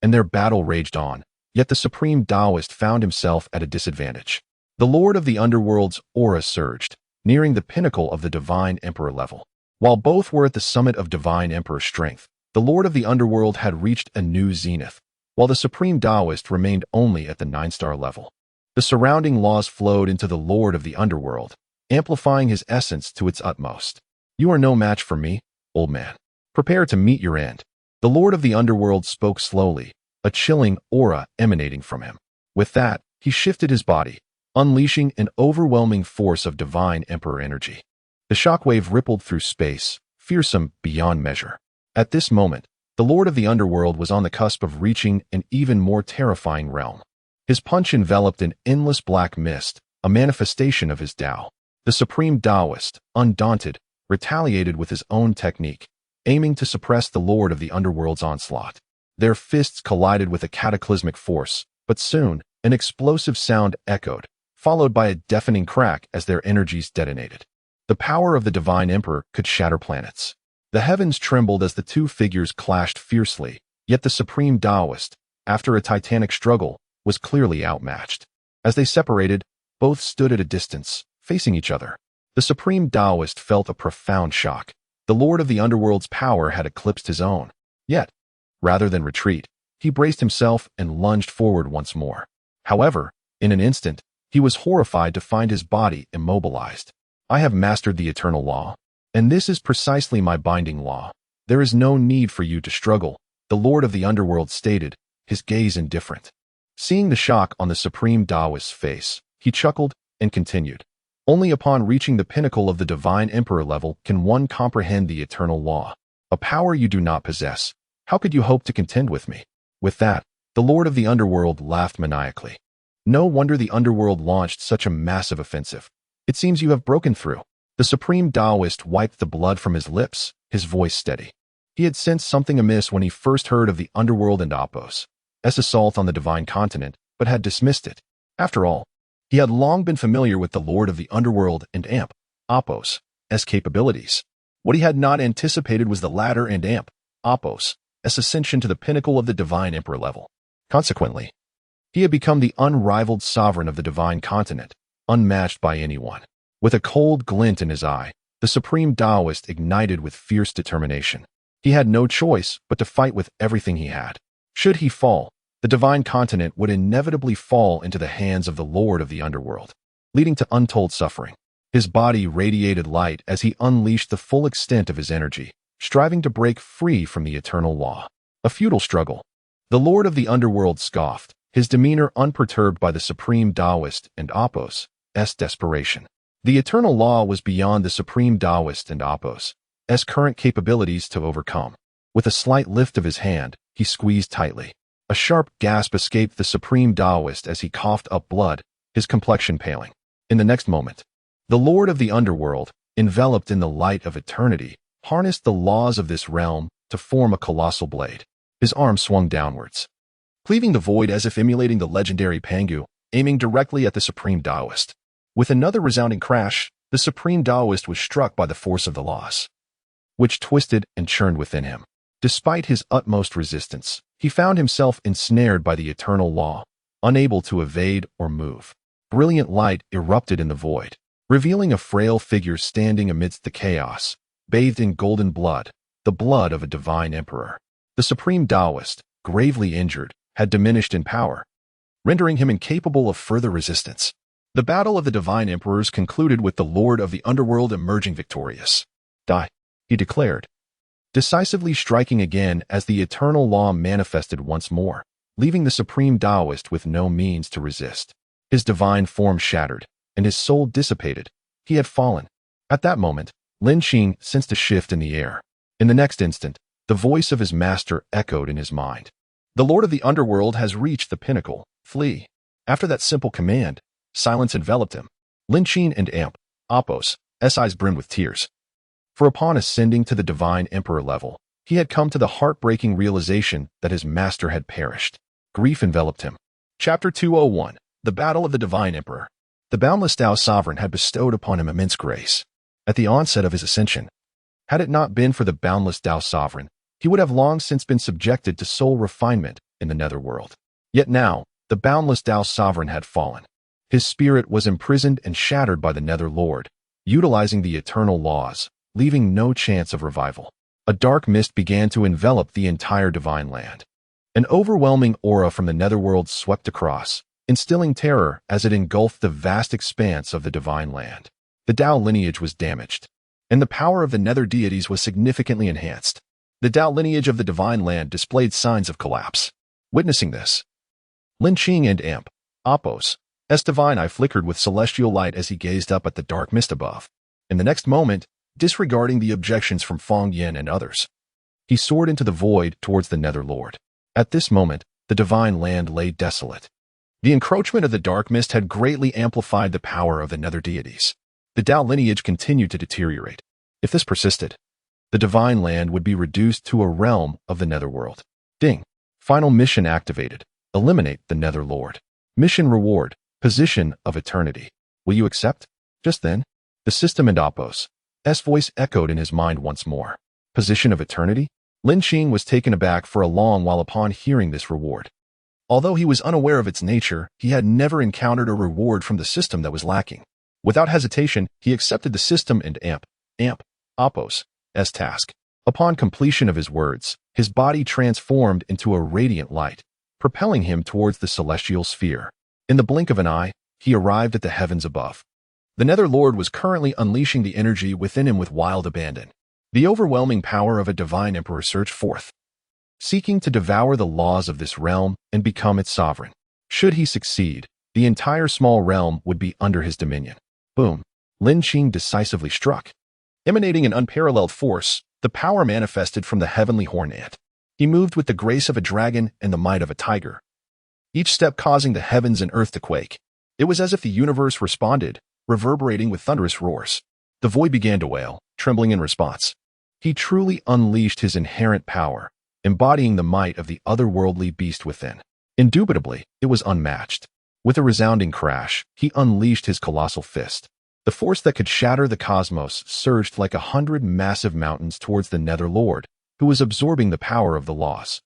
and their battle raged on, yet the Supreme Taoist found himself at a disadvantage. The Lord of the Underworld's aura surged, nearing the pinnacle of the Divine Emperor level. While both were at the summit of Divine Emperor strength, the Lord of the Underworld had reached a new zenith, while the Supreme Taoist remained only at the 9-star level. The surrounding laws flowed into the Lord of the Underworld, amplifying his essence to its utmost. "You are no match for me, old man. Prepare to meet your end." The Lord of the Underworld spoke slowly, a chilling aura emanating from him. With that, he shifted his body, unleashing an overwhelming force of Divine Emperor energy. The shockwave rippled through space, fearsome beyond measure. At this moment, the Lord of the Underworld was on the cusp of reaching an even more terrifying realm. His punch enveloped an endless black mist, a manifestation of his Tao. The Supreme Taoist, undaunted, retaliated with his own technique, aiming to suppress the Lord of the Underworld's onslaught. Their fists collided with a cataclysmic force, but soon, an explosive sound echoed, followed by a deafening crack as their energies detonated. The power of the Divine Emperor could shatter planets. The heavens trembled as the two figures clashed fiercely, yet the Supreme Taoist, after a titanic struggle, was clearly outmatched. As they separated, both stood at a distance, facing each other. The Supreme Taoist felt a profound shock. The Lord of the Underworld's power had eclipsed his own. Yet, rather than retreat, he braced himself and lunged forward once more. However, in an instant, he was horrified to find his body immobilized. "I have mastered the eternal law, and this is precisely my binding law. There is no need for you to struggle," the Lord of the Underworld stated, his gaze indifferent. Seeing the shock on the Supreme Taoist's face, he chuckled and continued. "Only upon reaching the pinnacle of the Divine Emperor level can one comprehend the eternal law, a power you do not possess. How could you hope to contend with me?" With that, the Lord of the Underworld laughed maniacally. "No wonder the Underworld launched such a massive offensive. It seems you have broken through." The Supreme Taoist wiped the blood from his lips, his voice steady. He had sensed something amiss when he first heard of the Underworld and Apos' assault on the Divine Continent, but had dismissed it. After all, he had long been familiar with the Lord of the Underworld and Apos' capabilities. What he had not anticipated was the latter and Apos' ascension to the pinnacle of the Divine Emperor level. Consequently, he had become the unrivaled sovereign of the Divine Continent, unmatched by anyone. With a cold glint in his eye, the Supreme Taoist ignited with fierce determination. He had no choice but to fight with everything he had. Should he fall, the Divine Continent would inevitably fall into the hands of the Lord of the Underworld, leading to untold suffering. His body radiated light as he unleashed the full extent of his energy, striving to break free from the eternal law. A futile struggle. The Lord of the Underworld scoffed, his demeanor unperturbed by the Supreme Taoist and Apos' desperation. The eternal law was beyond the Supreme Taoist and Apos' current capabilities to overcome. With a slight lift of his hand, he squeezed tightly. A sharp gasp escaped the Supreme Taoist as he coughed up blood, his complexion paling. In the next moment, The Lord of the Underworld, enveloped in the light of eternity, harnessed the laws of this realm to form a colossal blade. His arm swung downwards, cleaving the void as if emulating the legendary Pangu, aiming directly at the Supreme Taoist. With another resounding crash, the Supreme Taoist was struck by the force of the laws, which twisted and churned within him. Despite his utmost resistance, he found himself ensnared by the eternal law, unable to evade or move. Brilliant light erupted in the void, revealing a frail figure standing amidst the chaos, bathed in golden blood, the blood of a divine emperor. The Supreme Taoist, gravely injured, had diminished in power, rendering him incapable of further resistance. The battle of the divine emperors concluded with the Lord of the Underworld emerging victorious. "Die," he declared, decisively striking again as the eternal law manifested once more, leaving the Supreme Taoist with no means to resist. His divine form shattered, and his soul dissipated. He had fallen. At that moment, Lin Qing sensed a shift in the air. In the next instant, the voice of his master echoed in his mind. "The Lord of the Underworld has reached the pinnacle. Flee." After that simple command, silence enveloped him. Lin Qing and Ampos' eyes brimmed with tears. For upon ascending to the divine emperor level, he had come to the heartbreaking realization that his master had perished. Grief enveloped him. Chapter 201. The Battle of the Divine Emperor. The boundless Tao Sovereign had bestowed upon him immense grace. At the onset of his ascension, had it not been for the boundless Tao Sovereign, he would have long since been subjected to soul refinement in the netherworld. Yet now, the boundless Tao Sovereign had fallen. His spirit was imprisoned and shattered by the Nether Lord, utilizing the eternal laws, leaving no chance of revival. A dark mist began to envelop the entire divine land. An overwhelming aura from the netherworld swept across, instilling terror as it engulfed the vast expanse of the divine land. The Tao lineage was damaged, and the power of the nether deities was significantly enhanced. The Tao lineage of the divine land displayed signs of collapse. Witnessing this, Lin Qing and Ampos' divine eye flickered with celestial light as he gazed up at the dark mist above. In the next moment, disregarding the objections from Feng Yin and others, he soared into the void towards the Nether Lord. At this moment, the divine land lay desolate. The encroachment of the dark mist had greatly amplified the power of the nether deities. The Tao lineage continued to deteriorate. If this persisted, the divine land would be reduced to a realm of the netherworld. Ding. Final mission activated. Eliminate the Nether Lord. Mission reward. Position of eternity. Will you accept? Just then, the system and Ampos' voice echoed in his mind once more. Position of eternity? Lin Qing was taken aback for a long while upon hearing this reward. Although he was unaware of its nature, he had never encountered a reward from the system that was lacking. Without hesitation, he accepted the system and Ampos' task. Upon completion of his words, his body transformed into a radiant light, propelling him towards the celestial sphere. In the blink of an eye, he arrived at the heavens above. The Nether Lord was currently unleashing the energy within him with wild abandon. The overwhelming power of a divine emperor surged forth, seeking to devour the laws of this realm and become its sovereign. Should he succeed, the entire small realm would be under his dominion. Boom. Lin Qing decisively struck. Emanating an unparalleled force, the power manifested from the heavenly horn ant. He moved with the grace of a dragon and the might of a tiger, each step causing the heavens and earth to quake. It was as if the universe responded, reverberating with thunderous roars. The void began to wail, trembling in response. He truly unleashed his inherent power, embodying the might of the otherworldly beast within. Indubitably, it was unmatched. With a resounding crash, he unleashed his colossal fist. The force that could shatter the cosmos surged like 100 massive mountains towards the Nether Lord, who was absorbing the power of the laws.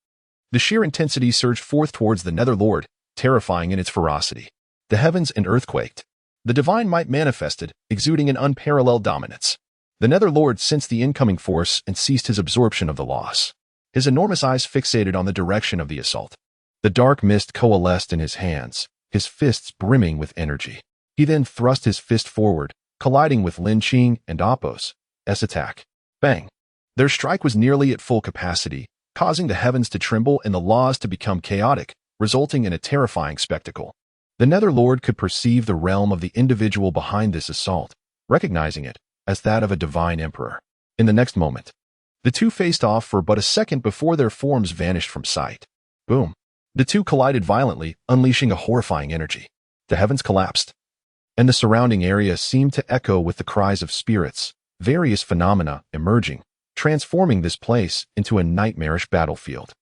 The sheer intensity surged forth towards the Nether Lord, terrifying in its ferocity. The heavens and earth quaked. The divine might manifested, exuding an unparalleled dominance. The Nether Lord sensed the incoming force and ceased his absorption of the laws. His enormous eyes fixated on the direction of the assault. The dark mist coalesced in his hands, his fists brimming with energy. He then thrust his fist forward, colliding with Lin Qing and Ampos' attack. Bang! Their strike was nearly at full capacity, causing the heavens to tremble and the laws to become chaotic, resulting in a terrifying spectacle. The Nether Lord could perceive the realm of the individual behind this assault, recognizing it as that of a divine emperor. In the next moment, the two faced off for but a second before their forms vanished from sight. Boom! The two collided violently, unleashing a horrifying energy. The heavens collapsed. and the surrounding area seemed to echo with the cries of spirits, various phenomena emerging, transforming this place into a nightmarish battlefield.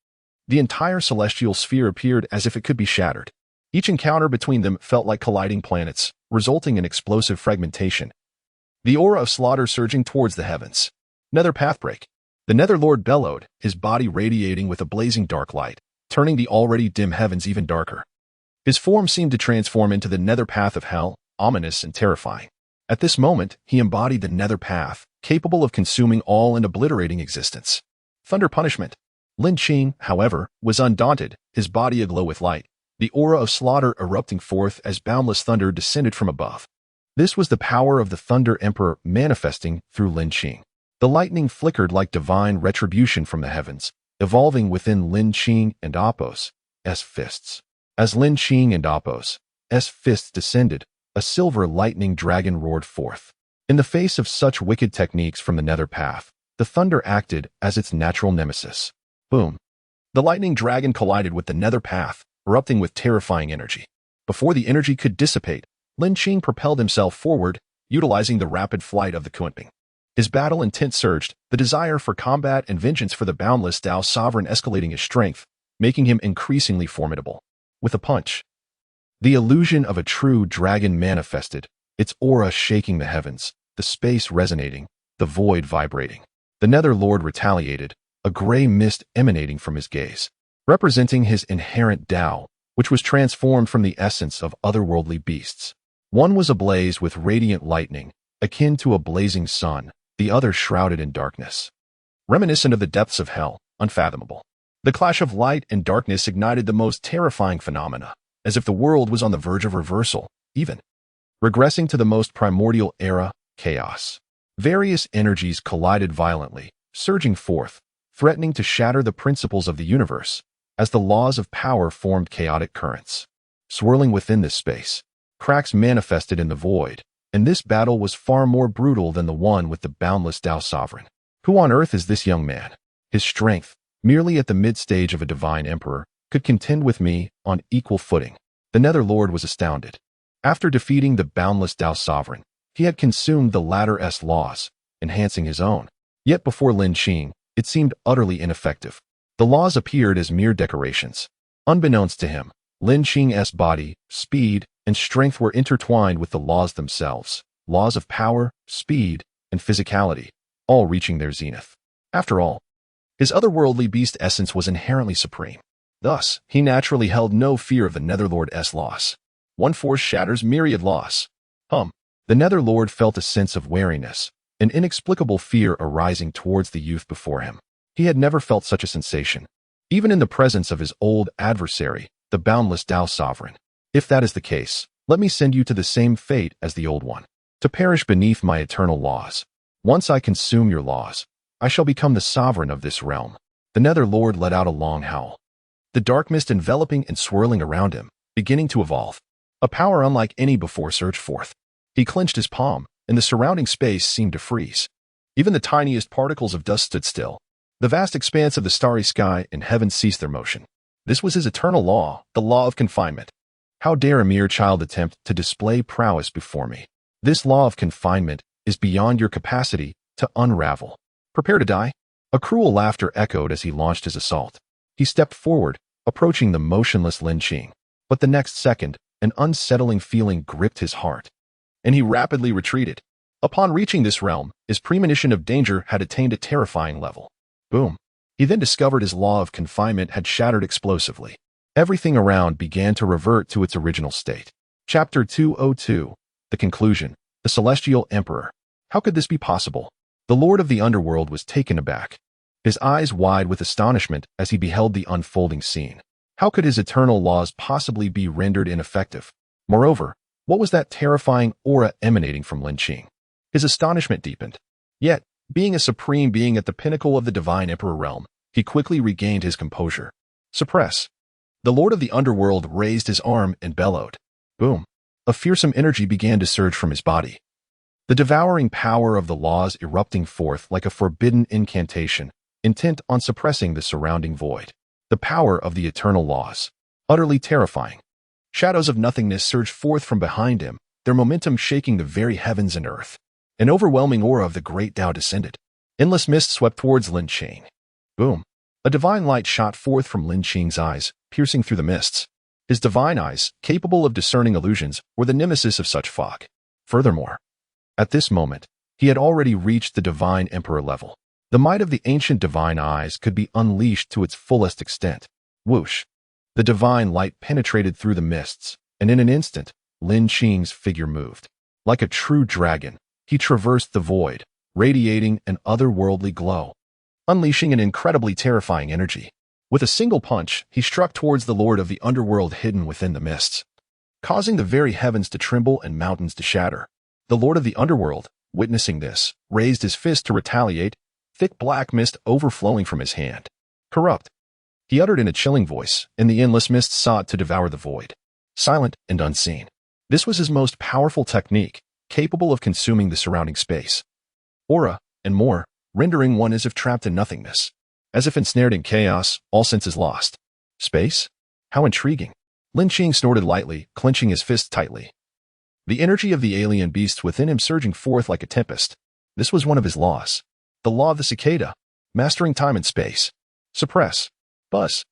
The entire celestial sphere appeared as if it could be shattered. Each encounter between them felt like colliding planets, resulting in explosive fragmentation. The aura of slaughter surging towards the heavens. Nether pathbreak. The Netherlord bellowed, his body radiating with a blazing dark light, turning the already dim heavens even darker. His form seemed to transform into the nether path of hell, ominous and terrifying. At this moment, he embodied the nether path, capable of consuming all and obliterating existence. Thunder punishment. Lin Qing, however, was undaunted, his body aglow with light, the aura of slaughter erupting forth as boundless thunder descended from above. This was the power of the Thunder Emperor manifesting through Lin Qing. The lightning flickered like divine retribution from the heavens, evolving within Lin Qing and Apos' fists. As Lin Qing and Apos' fists descended, a silver lightning dragon roared forth. In the face of such wicked techniques from the nether path, the thunder acted as its natural nemesis. Boom. The lightning dragon collided with the nether path, erupting with terrifying energy. Before the energy could dissipate, Lin Qing propelled himself forward, utilizing the rapid flight of the Kunping. His battle intent surged, the desire for combat and vengeance for the boundless Dao sovereign escalating his strength, making him increasingly formidable. With a punch, the illusion of a true dragon manifested, its aura shaking the heavens, the space resonating, the void vibrating. The Netherlord retaliated, a gray mist emanating from his gaze, representing his inherent Dao, which was transformed from the essence of otherworldly beasts. One was ablaze with radiant lightning, akin to a blazing sun, the other shrouded in darkness. Reminiscent of the depths of hell, unfathomable. The clash of light and darkness ignited the most terrifying phenomena, as if the world was on the verge of reversal, even regressing to the most primordial era, chaos. Various energies collided violently, surging forth, threatening to shatter the principles of the universe, as the laws of power formed chaotic currents. Swirling within this space, cracks manifested in the void, and this battle was far more brutal than the one with the boundless Dao sovereign. Who on earth is this young man? His strength, merely at the mid-stage of a divine emperor, could contend with me on equal footing. The Netherlord was astounded. After defeating the boundless Dao sovereign, he had consumed the latter's laws, enhancing his own. Yet before Lin Qing, it seemed utterly ineffective. The laws appeared as mere decorations. Unbeknownst to him, Lin Qing's body, speed, and strength were intertwined with the laws themselves, laws of power, speed, and physicality, all reaching their zenith. After all, his otherworldly beast essence was inherently supreme. Thus, he naturally held no fear of the Netherlord's loss. One force shatters myriad loss. The Netherlord felt a sense of wariness, an inexplicable fear arising towards the youth before him. He had never felt such a sensation, even in the presence of his old adversary, the boundless Dao sovereign. If that is the case, let me send you to the same fate as the old one, to perish beneath my eternal laws. Once I consume your laws, I shall become the sovereign of this realm. The Netherlord let out a long howl. The dark mist enveloping and swirling around him, beginning to evolve. A power unlike any before surged forth. He clenched his palm, and the surrounding space seemed to freeze. Even the tiniest particles of dust stood still. The vast expanse of the starry sky and heaven ceased their motion. This was his eternal law, the law of confinement. How dare a mere child attempt to display prowess before me? This law of confinement is beyond your capacity to unravel. Prepare to die? A cruel laughter echoed as he launched his assault. He stepped forward, approaching the motionless Lin Qing. But the next second, an unsettling feeling gripped his heart, and he rapidly retreated. Upon reaching this realm, his premonition of danger had attained a terrifying level. Boom. He then discovered his law of confinement had shattered explosively. Everything around began to revert to its original state. Chapter 202. The conclusion. The Celestial Emperor. How could this be possible? The Lord of the Underworld was taken aback, his eyes wide with astonishment as he beheld the unfolding scene. How could his eternal laws possibly be rendered ineffective? Moreover, what was that terrifying aura emanating from Lin Qing? His astonishment deepened. Yet, being a supreme being at the pinnacle of the divine emperor realm, he quickly regained his composure. Suppress. The Lord of the Underworld raised his arm and bellowed. Boom. A fearsome energy began to surge from his body. The devouring power of the laws erupting forth like a forbidden incantation, intent on suppressing the surrounding void. The power of the eternal laws. Utterly terrifying. Shadows of nothingness surged forth from behind him, their momentum shaking the very heavens and earth. An overwhelming aura of the great Tao descended. Endless mist swept towards Lin Qing. Boom! A divine light shot forth from Lin Qing's eyes, piercing through the mists. His divine eyes, capable of discerning illusions, were the nemesis of such fog. Furthermore, at this moment, he had already reached the divine emperor level. The might of the ancient divine eyes could be unleashed to its fullest extent. Whoosh! The divine light penetrated through the mists, and in an instant, Lin Qing's figure moved. Like a true dragon, he traversed the void, radiating an otherworldly glow, unleashing an incredibly terrifying energy. With a single punch, he struck towards the lord of the underworld hidden within the mists, causing the very heavens to tremble and mountains to shatter. The lord of the underworld, witnessing this, raised his fist to retaliate, thick black mist overflowing from his hand. Corrupt, he uttered in a chilling voice, and the endless mist sought to devour the void. Silent and unseen. This was his most powerful technique, capable of consuming the surrounding space, aura, and more, rendering one as if trapped in nothingness. As if ensnared in chaos, all senses lost. Space? How intriguing. Lin Qing snorted lightly, clenching his fist tightly. The energy of the alien beasts within him surging forth like a tempest. This was one of his laws. The law of the cicada, mastering time and space. Suppress. Buzz.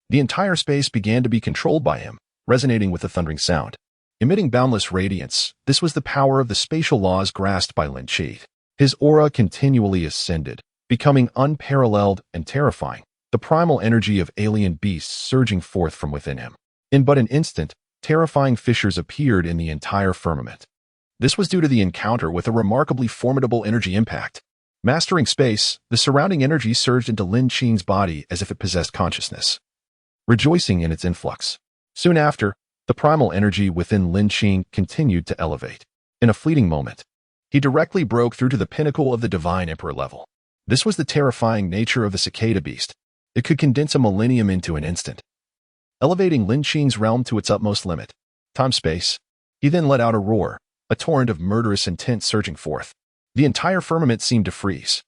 The entire space began to be controlled by him, resonating with a thundering sound. Emitting boundless radiance, this was the power of the spatial laws grasped by Lin Qing. His aura continually ascended, becoming unparalleled and terrifying, the primal energy of alien beasts surging forth from within him. In but an instant, terrifying fissures appeared in the entire firmament. This was due to the encounter with a remarkably formidable energy impact. Mastering space, the surrounding energy surged into Lin Qing's body as if it possessed consciousness, rejoicing in its influx. Soon after, the primal energy within Lin Qing continued to elevate. In a fleeting moment, he directly broke through to the pinnacle of the divine emperor level. This was the terrifying nature of the cicada beast. It could condense a millennium into an instant, elevating Lin Qing's realm to its utmost limit. Time-space. He then let out a roar, a torrent of murderous intent surging forth. The entire firmament seemed to freeze.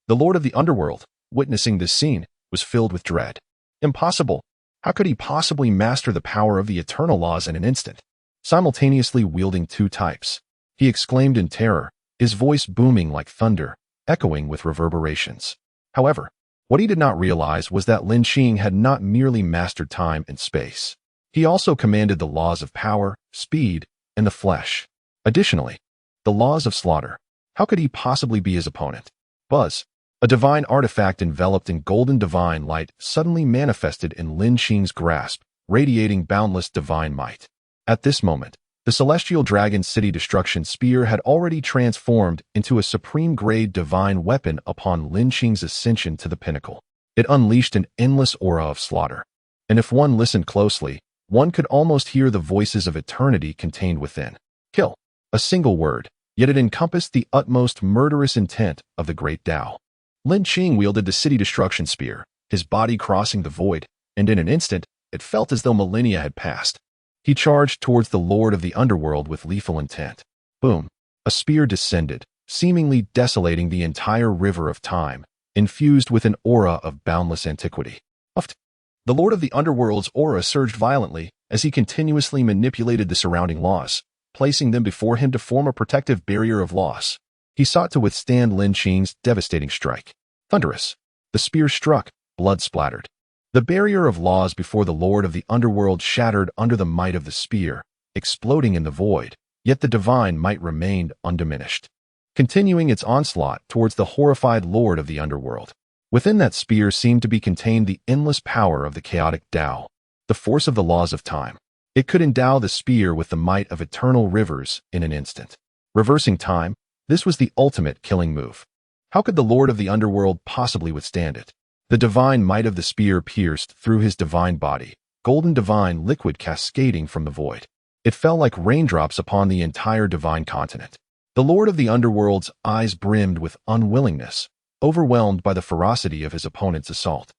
The lord of the underworld, witnessing this scene, was filled with dread. Impossible. How could he possibly master the power of the eternal laws in an instant? Simultaneously wielding two types, he exclaimed in terror, his voice booming like thunder, echoing with reverberations. However, what he did not realize was that Lin Qing had not merely mastered time and space. He also commanded the laws of power, speed, and the flesh. Additionally, the laws of slaughter. How could he possibly be his opponent? Buzz, a divine artifact enveloped in golden divine light, suddenly manifested in Lin Qing's grasp, radiating boundless divine might. At this moment, the celestial dragon city destruction spear had already transformed into a supreme-grade divine weapon upon Lin Qing's ascension to the pinnacle. It unleashed an endless aura of slaughter. And if one listened closely, one could almost hear the voices of eternity contained within. Kill. A single word, yet it encompassed the utmost murderous intent of the great Tao. Lin Qing wielded the city destruction spear, his body crossing the void, and in an instant, it felt as though millennia had passed. He charged towards the lord of the underworld with lethal intent. Boom! A spear descended, seemingly desolating the entire river of time, infused with an aura of boundless antiquity. Uft! The lord of the underworld's aura surged violently as he continuously manipulated the surrounding laws, placing them before him to form a protective barrier of loss. He sought to withstand Lin Qing's devastating strike. Thunderous! The spear struck, blood splattered. The barrier of laws before the lord of the underworld shattered under the might of the spear, exploding in the void, yet the divine might remained undiminished, continuing its onslaught towards the horrified lord of the underworld. Within that spear seemed to be contained the endless power of the chaotic Tao, the force of the laws of time. It could endow the spear with the might of eternal rivers in an instant. Reversing time, this was the ultimate killing move. How could the lord of the underworld possibly withstand it? The divine might of the spear pierced through his divine body, golden divine liquid cascading from the void. It fell like raindrops upon the entire divine continent. The lord of the underworld's eyes brimmed with unwillingness, overwhelmed by the ferocity of his opponent's assault.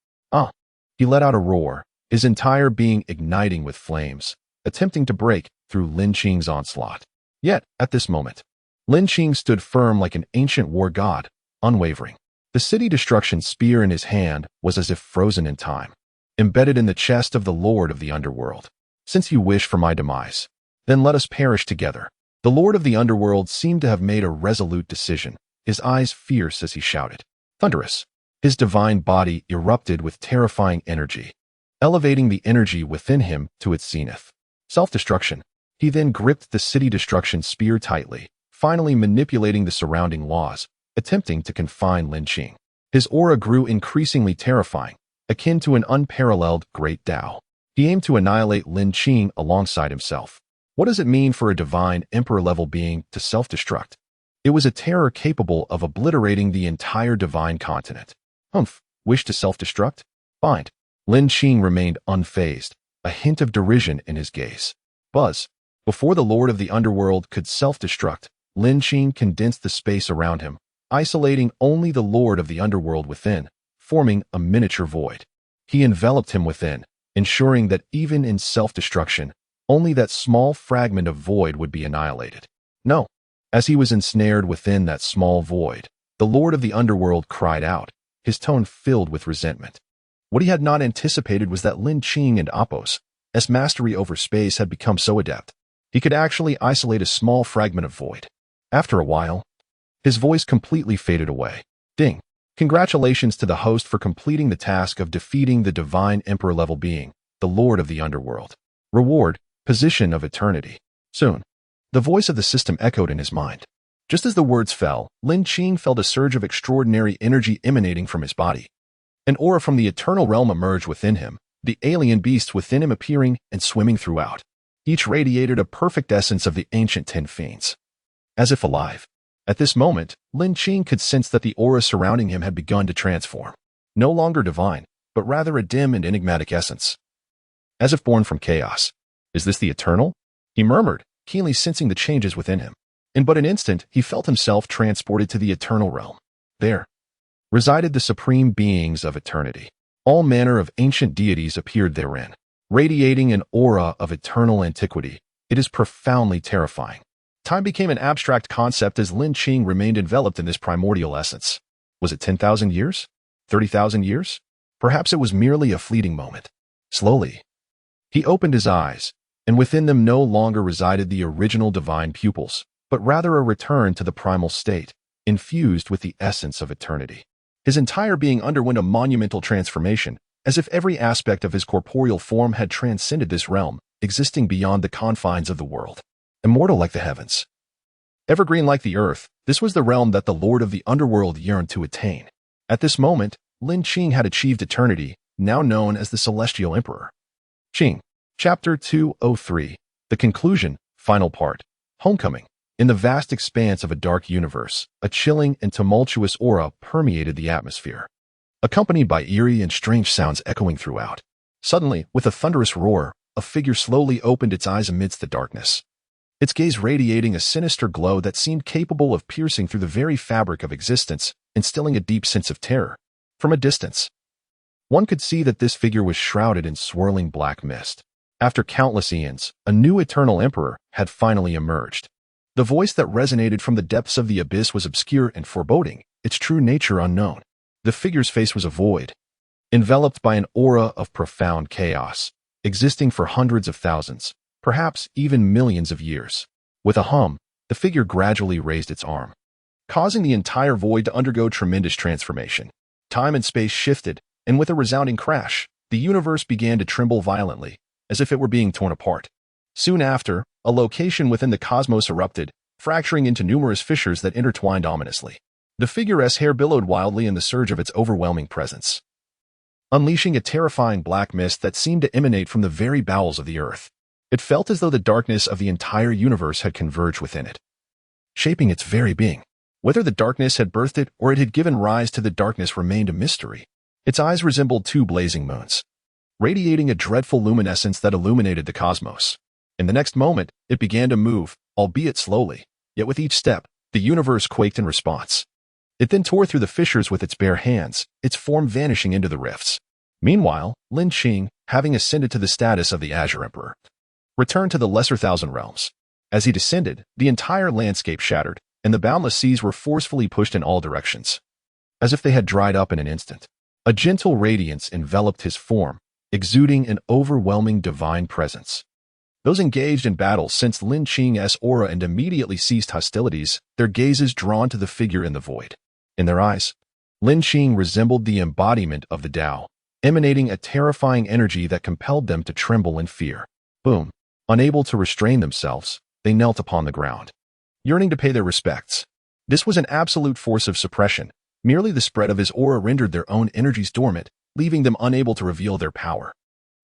He let out a roar, his entire being igniting with flames, attempting to break through Lin Qing's onslaught. Yet, at this moment, Lin Qing stood firm like an ancient war god, unwavering. The city destruction spear in his hand was as if frozen in time, embedded in the chest of the lord of the underworld. Since you wish for my demise, then let us perish together. The Lord of the Underworld seemed to have made a resolute decision, his eyes fierce as he shouted. Thunderous. His divine body erupted with terrifying energy, elevating the energy within him to its zenith. Self-destruction. He then gripped the city destruction spear tightly, finally manipulating the surrounding laws, attempting to confine Lin Qing. His aura grew increasingly terrifying, akin to an unparalleled great Tao. He aimed to annihilate Lin Qing alongside himself. What does it mean for a divine emperor-level being to self-destruct? It was a terror capable of obliterating the entire divine continent. Humph, wish to self-destruct? Fine. Lin Qing remained unfazed, a hint of derision in his gaze. Buzz. Before the Lord of the Underworld could self-destruct, Lin Qing condensed the space around him, isolating only the Lord of the Underworld within, forming a miniature void. He enveloped him within, ensuring that even in self-destruction, only that small fragment of void would be annihilated. No. As he was ensnared within that small void, the Lord of the Underworld cried out, his tone filled with resentment. What he had not anticipated was that Lin Qing and Apos, as mastery over space had become so adept, he could actually isolate a small fragment of void. After a while, his voice completely faded away. Ding. Congratulations to the host for completing the task of defeating the divine emperor-level being, the Lord of the Underworld. Reward, position of eternity. Soon. The voice of the system echoed in his mind. Just as the words fell, Lin Qing felt a surge of extraordinary energy emanating from his body. An aura from the eternal realm emerged within him, the alien beasts within him appearing and swimming throughout. Each radiated a perfect essence of the ancient Ten Fiends. As if alive. At this moment, Lin Qing could sense that the aura surrounding him had begun to transform. No longer divine, but rather a dim and enigmatic essence. As if born from chaos. Is this the eternal? He murmured, keenly sensing the changes within him. In but an instant, he felt himself transported to the eternal realm. There resided the supreme beings of eternity. All manner of ancient deities appeared therein, radiating an aura of eternal antiquity. It is profoundly terrifying. Time became an abstract concept as Lin Qing remained enveloped in this primordial essence. Was it 10,000 years? 30,000 years? Perhaps it was merely a fleeting moment. Slowly, he opened his eyes, and within them no longer resided the original divine pupils, but rather a return to the primal state, infused with the essence of eternity. His entire being underwent a monumental transformation, as if every aspect of his corporeal form had transcended this realm, existing beyond the confines of the world. Immortal like the heavens, evergreen like the earth, this was the realm that the Lord of the Underworld yearned to attain. At this moment, Lin Qing had achieved eternity, now known as the Celestial Emperor. Qing. Chapter 203. The Conclusion, Final Part. Homecoming. In the vast expanse of a dark universe, a chilling and tumultuous aura permeated the atmosphere, accompanied by eerie and strange sounds echoing throughout. Suddenly, with a thunderous roar, a figure slowly opened its eyes amidst the darkness, its gaze radiating a sinister glow that seemed capable of piercing through the very fabric of existence, instilling a deep sense of terror. From a distance, one could see that this figure was shrouded in swirling black mist. After countless eons, a new eternal emperor had finally emerged. The voice that resonated from the depths of the abyss was obscure and foreboding, its true nature unknown. The figure's face was a void, enveloped by an aura of profound chaos, existing for hundreds of thousands, perhaps even millions of years. With a hum, the figure gradually raised its arm, causing the entire void to undergo tremendous transformation. Time and space shifted, and with a resounding crash, the universe began to tremble violently, as if it were being torn apart. Soon after, a location within the cosmos erupted, fracturing into numerous fissures that intertwined ominously. The figure's hair billowed wildly in the surge of its overwhelming presence, unleashing a terrifying black mist that seemed to emanate from the very bowels of the earth. It felt as though the darkness of the entire universe had converged within it, shaping its very being. Whether the darkness had birthed it or it had given rise to the darkness remained a mystery. Its eyes resembled two blazing moons, radiating a dreadful luminescence that illuminated the cosmos. In the next moment, it began to move, albeit slowly, yet with each step, the universe quaked in response. It then tore through the fissures with its bare hands, its form vanishing into the rifts. Meanwhile, Lin Qing, having ascended to the status of the Azure Emperor, returned to the Lesser Thousand Realms. As he descended, the entire landscape shattered, and the boundless seas were forcefully pushed in all directions, as if they had dried up in an instant. A gentle radiance enveloped his form, exuding an overwhelming divine presence. Those engaged in battle sensed Lin Qing's aura and immediately ceased hostilities, their gazes drawn to the figure in the void. In their eyes, Lin Qing resembled the embodiment of the Tao, emanating a terrifying energy that compelled them to tremble in fear. Boom. Unable to restrain themselves, they knelt upon the ground, yearning to pay their respects. This was an absolute force of suppression. Merely the spread of his aura rendered their own energies dormant, leaving them unable to reveal their power.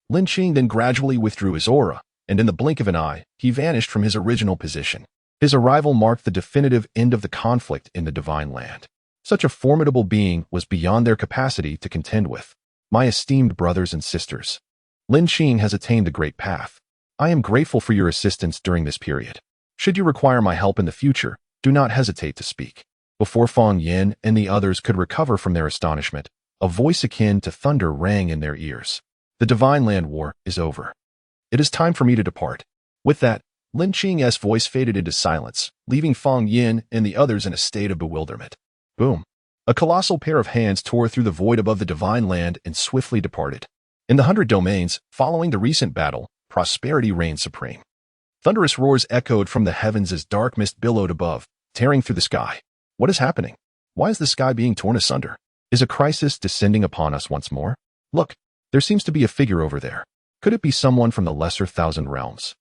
Lin Qing then gradually withdrew his aura, and in the blink of an eye, he vanished from his original position. His arrival marked the definitive end of the conflict in the Divine Land. Such a formidable being was beyond their capacity to contend with. My esteemed brothers and sisters, Lin Qing has attained the great path. I am grateful for your assistance during this period. Should you require my help in the future, do not hesitate to speak. Before Fang Yin and the others could recover from their astonishment, a voice akin to thunder rang in their ears. The Divine Land War is over. It is time for me to depart. With that, Lin Qing's voice faded into silence, leaving Fang Yin and the others in a state of bewilderment. Boom. A colossal pair of hands tore through the void above the Divine Land and swiftly departed. In the 100 domains, following the recent battle, prosperity reigned supreme. Thunderous roars echoed from the heavens as dark mist billowed above, tearing through the sky. What is happening? Why is the sky being torn asunder? Is a crisis descending upon us once more? Look, there seems to be a figure over there. Could it be someone from the lesser thousand realms,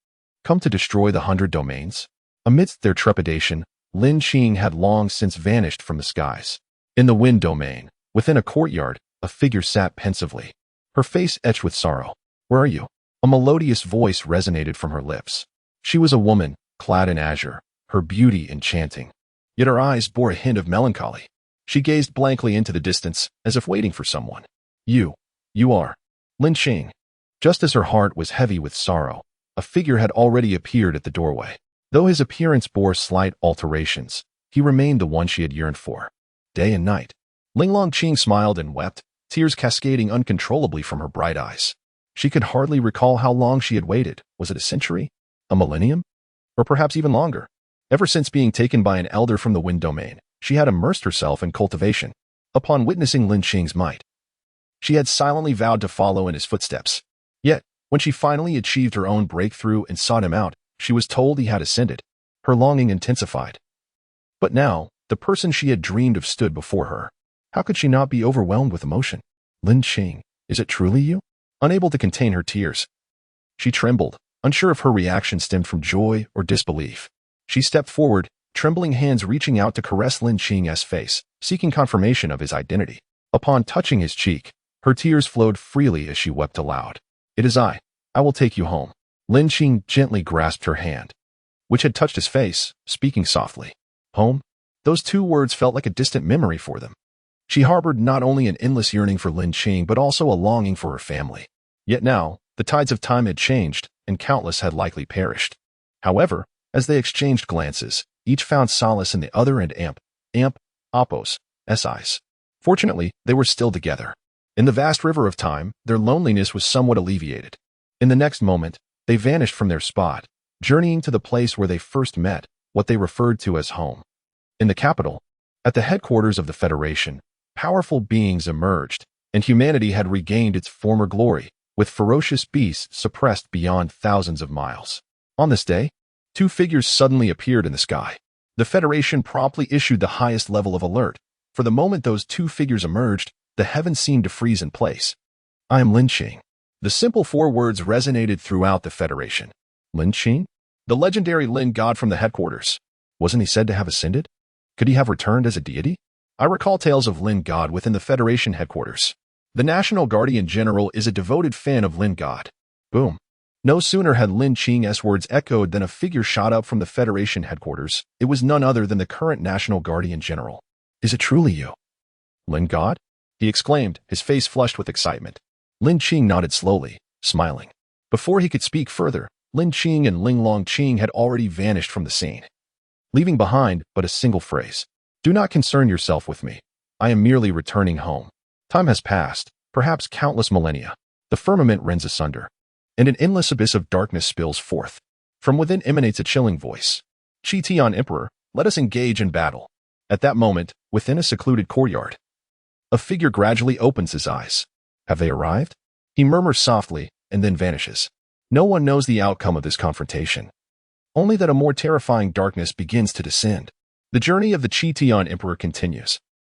come to destroy the 100 domains? Amidst their trepidation, Lin Qing had long since vanished from the skies. In the wind domain, within a courtyard, a figure sat pensively, her face etched with sorrow. Where are you? A melodious voice resonated from her lips. She was a woman, clad in azure, her beauty enchanting. Yet her eyes bore a hint of melancholy. She gazed blankly into the distance, as if waiting for someone. You are Lin Qing. Just as her heart was heavy with sorrow, a figure had already appeared at the doorway. Though his appearance bore slight alterations, he remained the one she had yearned for. Day and night. Lin Qing smiled and wept, tears cascading uncontrollably from her bright eyes. She could hardly recall how long she had waited. Was it a century? A millennium? Or perhaps even longer? Ever since being taken by an elder from the wind domain, she had immersed herself in cultivation. Upon witnessing Lin Qing's might, she had silently vowed to follow in his footsteps. Yet, when she finally achieved her own breakthrough and sought him out, she was told he had ascended. Her longing intensified. But now, the person she had dreamed of stood before her. How could she not be overwhelmed with emotion? Lin Qing, is it truly you? Unable to contain her tears, she trembled, unsure if her reaction stemmed from joy or disbelief. She stepped forward, trembling hands reaching out to caress Lin Qing's face, seeking confirmation of his identity. Upon touching his cheek, her tears flowed freely as she wept aloud. It is I will take you home. Lin Qing gently grasped her hand, which had touched his face, speaking softly. Home? Those two words felt like a distant memory for them. She harbored not only an endless yearning for Lin Qing but also a longing for her family. Yet now, the tides of time had changed, and countless had likely perished. However, as they exchanged glances, each found solace in the other and Appos, eyes. Fortunately, they were still together. In the vast river of time, their loneliness was somewhat alleviated. In the next moment, they vanished from their spot, journeying to the place where they first met, what they referred to as home. In the capital, at the headquarters of the Federation, powerful beings emerged, and humanity had regained its former glory, with ferocious beasts suppressed beyond thousands of miles. On this day, two figures suddenly appeared in the sky. The Federation promptly issued the highest level of alert. For the moment those two figures emerged, the heavens seemed to freeze in place. I am Lin Qing. The simple four words resonated throughout the Federation. Lin Qing? The legendary Lin god from the headquarters. Wasn't he said to have ascended? Could he have returned as a deity? I recall tales of Lin God within the Federation headquarters. The National Guardian General is a devoted fan of Lin God. Boom. No sooner had Lin Qing's words echoed than a figure shot up from the Federation headquarters. It was none other than the current National Guardian General. Is it truly you? Lin God? He exclaimed, his face flushed with excitement. Lin Qing nodded slowly, smiling. Before he could speak further, Lin Qing and Lin Qing had already vanished from the scene, leaving behind but a single phrase. Do not concern yourself with me. I am merely returning home. Time has passed, perhaps countless millennia. The firmament rends asunder, and an endless abyss of darkness spills forth. From within emanates a chilling voice. Qi Tian Emperor, let us engage in battle. At that moment, within a secluded courtyard, a figure gradually opens his eyes. Have they arrived? He murmurs softly, and then vanishes. No one knows the outcome of this confrontation. Only that a more terrifying darkness begins to descend. The journey of the Qitian Emperor continues.